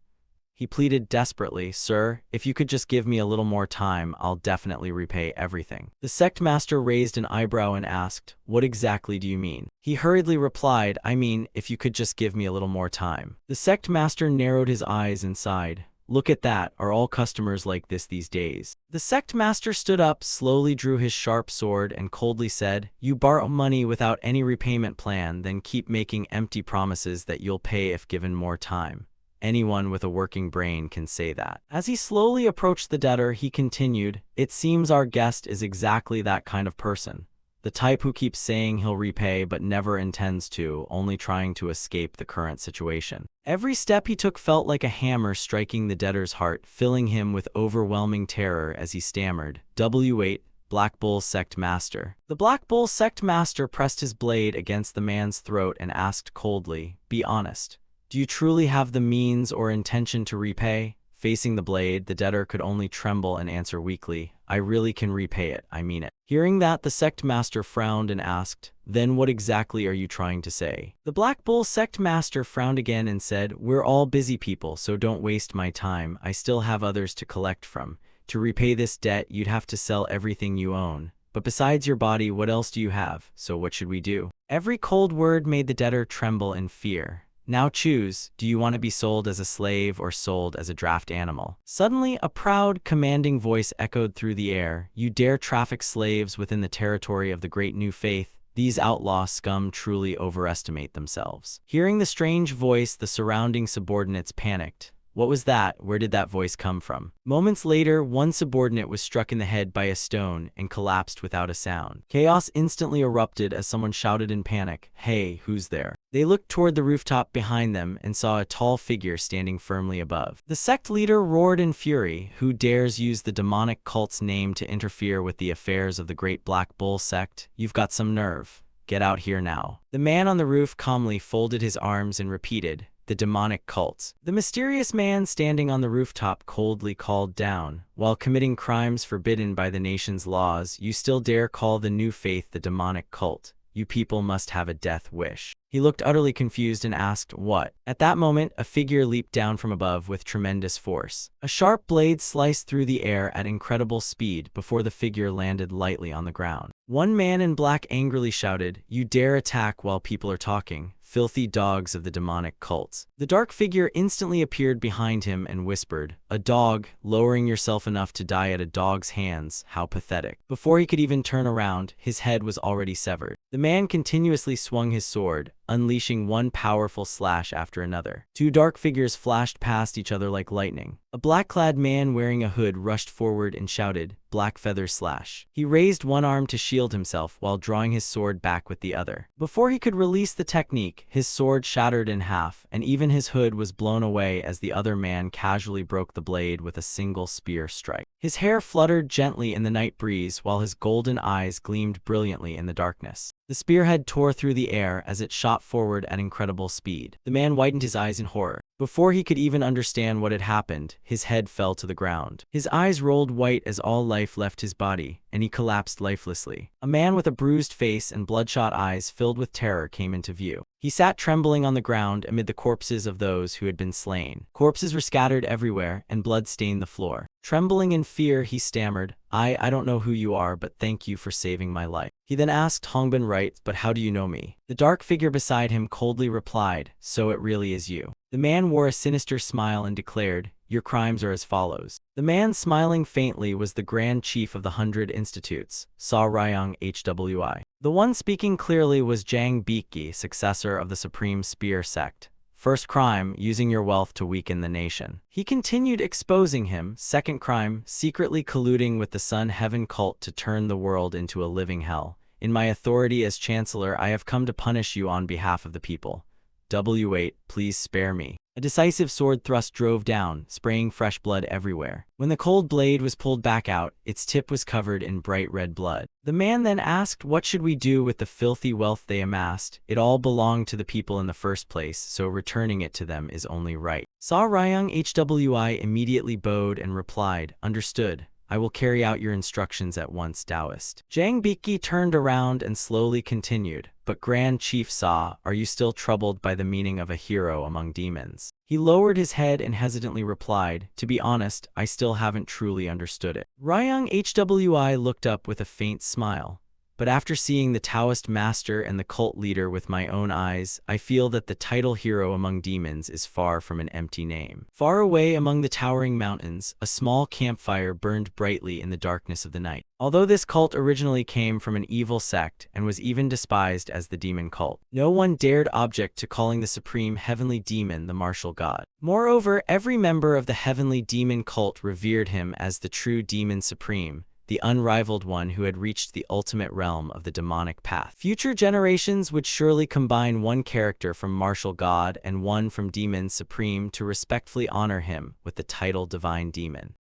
He pleaded desperately, "Sir, if you could just give me a little more time, I'll definitely repay everything." The sect master raised an eyebrow and asked, "What exactly do you mean?" He hurriedly replied, "I mean, if you could just give me a little more time." The sect master narrowed his eyes and sighed. "Look at that, are all customers like this these days?" The sect master stood up, slowly drew his sharp sword, and coldly said, "You borrow money without any repayment plan, then keep making empty promises that you'll pay if given more time. Anyone with a working brain can say that." As he slowly approached the debtor, he continued, "It seems our guest is exactly that kind of person. The type who keeps saying he'll repay but never intends to, only trying to escape the current situation." Every step he took felt like a hammer striking the debtor's heart, filling him with overwhelming terror as he stammered, "W8, Black Bull Sect Master." The Black Bull Sect Master pressed his blade against the man's throat and asked coldly, "Be honest. Do you truly have the means or intention to repay?" Facing the blade, the debtor could only tremble and answer weakly, "I really can repay it, I mean it." Hearing that, the sect master frowned and asked, "Then what exactly are you trying to say?" The Black Bull Sect Master frowned again and said, "We're all busy people, so don't waste my time. I still have others to collect from. To repay this debt, you'd have to sell everything you own. But besides your body, what else do you have? So what should we do?" Every cold word made the debtor tremble in fear. "Now choose, do you want to be sold as a slave or sold as a draft animal?" Suddenly, a proud, commanding voice echoed through the air, "You dare traffic slaves within the territory of the great new faith? These outlaw scum truly overestimate themselves." Hearing the strange voice, the surrounding subordinates panicked. What was that? Where did that voice come from? Moments later, one subordinate was struck in the head by a stone and collapsed without a sound. Chaos instantly erupted as someone shouted in panic, "Hey, who's there?" They looked toward the rooftop behind them and saw a tall figure standing firmly above. The sect leader roared in fury, "Who dares use the demonic cult's name to interfere with the affairs of the Great Black Bull Sect? You've got some nerve. Get out here now." The man on the roof calmly folded his arms and repeated, "The demonic cult." The mysterious man standing on the rooftop coldly called down, "While committing crimes forbidden by the nation's laws, you still dare call the new faith the demonic cult. You people must have a death wish." He looked utterly confused and asked, "What?" At that moment, a figure leaped down from above with tremendous force. A sharp blade sliced through the air at incredible speed before the figure landed lightly on the ground. One man in black angrily shouted, "You dare attack while people are talking? Filthy dogs of the demonic cults." The dark figure instantly appeared behind him and whispered, "A dog, lowering yourself enough to die at a dog's hands, how pathetic." Before he could even turn around, his head was already severed. The man continuously swung his sword, unleashing one powerful slash after another. Two dark figures flashed past each other like lightning. A black-clad man wearing a hood rushed forward and shouted, "Black Feather Slash." He raised one arm to shield himself while drawing his sword back with the other. Before he could release the technique, his sword shattered in half, and even his hood was blown away as the other man casually broke the blade with a single spear strike. His hair fluttered gently in the night breeze while his golden eyes gleamed brilliantly in the darkness. The spearhead tore through the air as it shot forward at incredible speed. The man widened his eyes in horror. Before he could even understand what had happened, his head fell to the ground. His eyes rolled white as all life left his body, and he collapsed lifelessly. A man with a bruised face and bloodshot eyes filled with terror came into view. He sat trembling on the ground amid the corpses of those who had been slain. Corpses were scattered everywhere, and blood stained the floor. Trembling in fear, he stammered, I don't know who you are, but thank you for saving my life." He then asked Hongbin, "Right, but how do you know me?" The dark figure beside him coldly replied, "So it really is you." The man wore a sinister smile and declared, "Your crimes are as follows." The man smiling faintly was the Grand Chief of the 100 Institutes, Sa Ryang Hwi. The one speaking clearly was Jang Biki, successor of the Supreme Spear Sect. First crime, using your wealth to weaken the nation. He continued exposing him. Second crime, secretly colluding with the Sun Heaven cult to turn the world into a living hell. In my authority as Chancellor, I have come to punish you on behalf of the people. W8, please spare me. A decisive sword thrust drove down, spraying fresh blood everywhere. When the cold blade was pulled back out, its tip was covered in bright red blood. The man then asked, "What should we do with the filthy wealth they amassed? It all belonged to the people in the first place, so returning it to them is only right." Sa Ryang Hwi immediately bowed and replied, "Understood. I will carry out your instructions at once, Taoist. Zhang Biki turned around and slowly continued, but Grand Chief Sa, are you still troubled by the meaning of a hero among demons? He lowered his head and hesitantly replied, to be honest, I still haven't truly understood it. Ryung Hwi looked up with a faint smile. But after seeing the Taoist master and the cult leader with my own eyes, I feel that the title hero among demons is far from an empty name. Far away among the towering mountains, a small campfire burned brightly in the darkness of the night. Although this cult originally came from an evil sect and was even despised as the demon cult, no one dared object to calling the supreme heavenly demon the martial god. Moreover, every member of the heavenly demon cult revered him as the true demon supreme, the unrivaled one who had reached the ultimate realm of the demonic path. Future generations would surely combine one character from martial god and one from demon supreme to respectfully honor him with the title divine demon.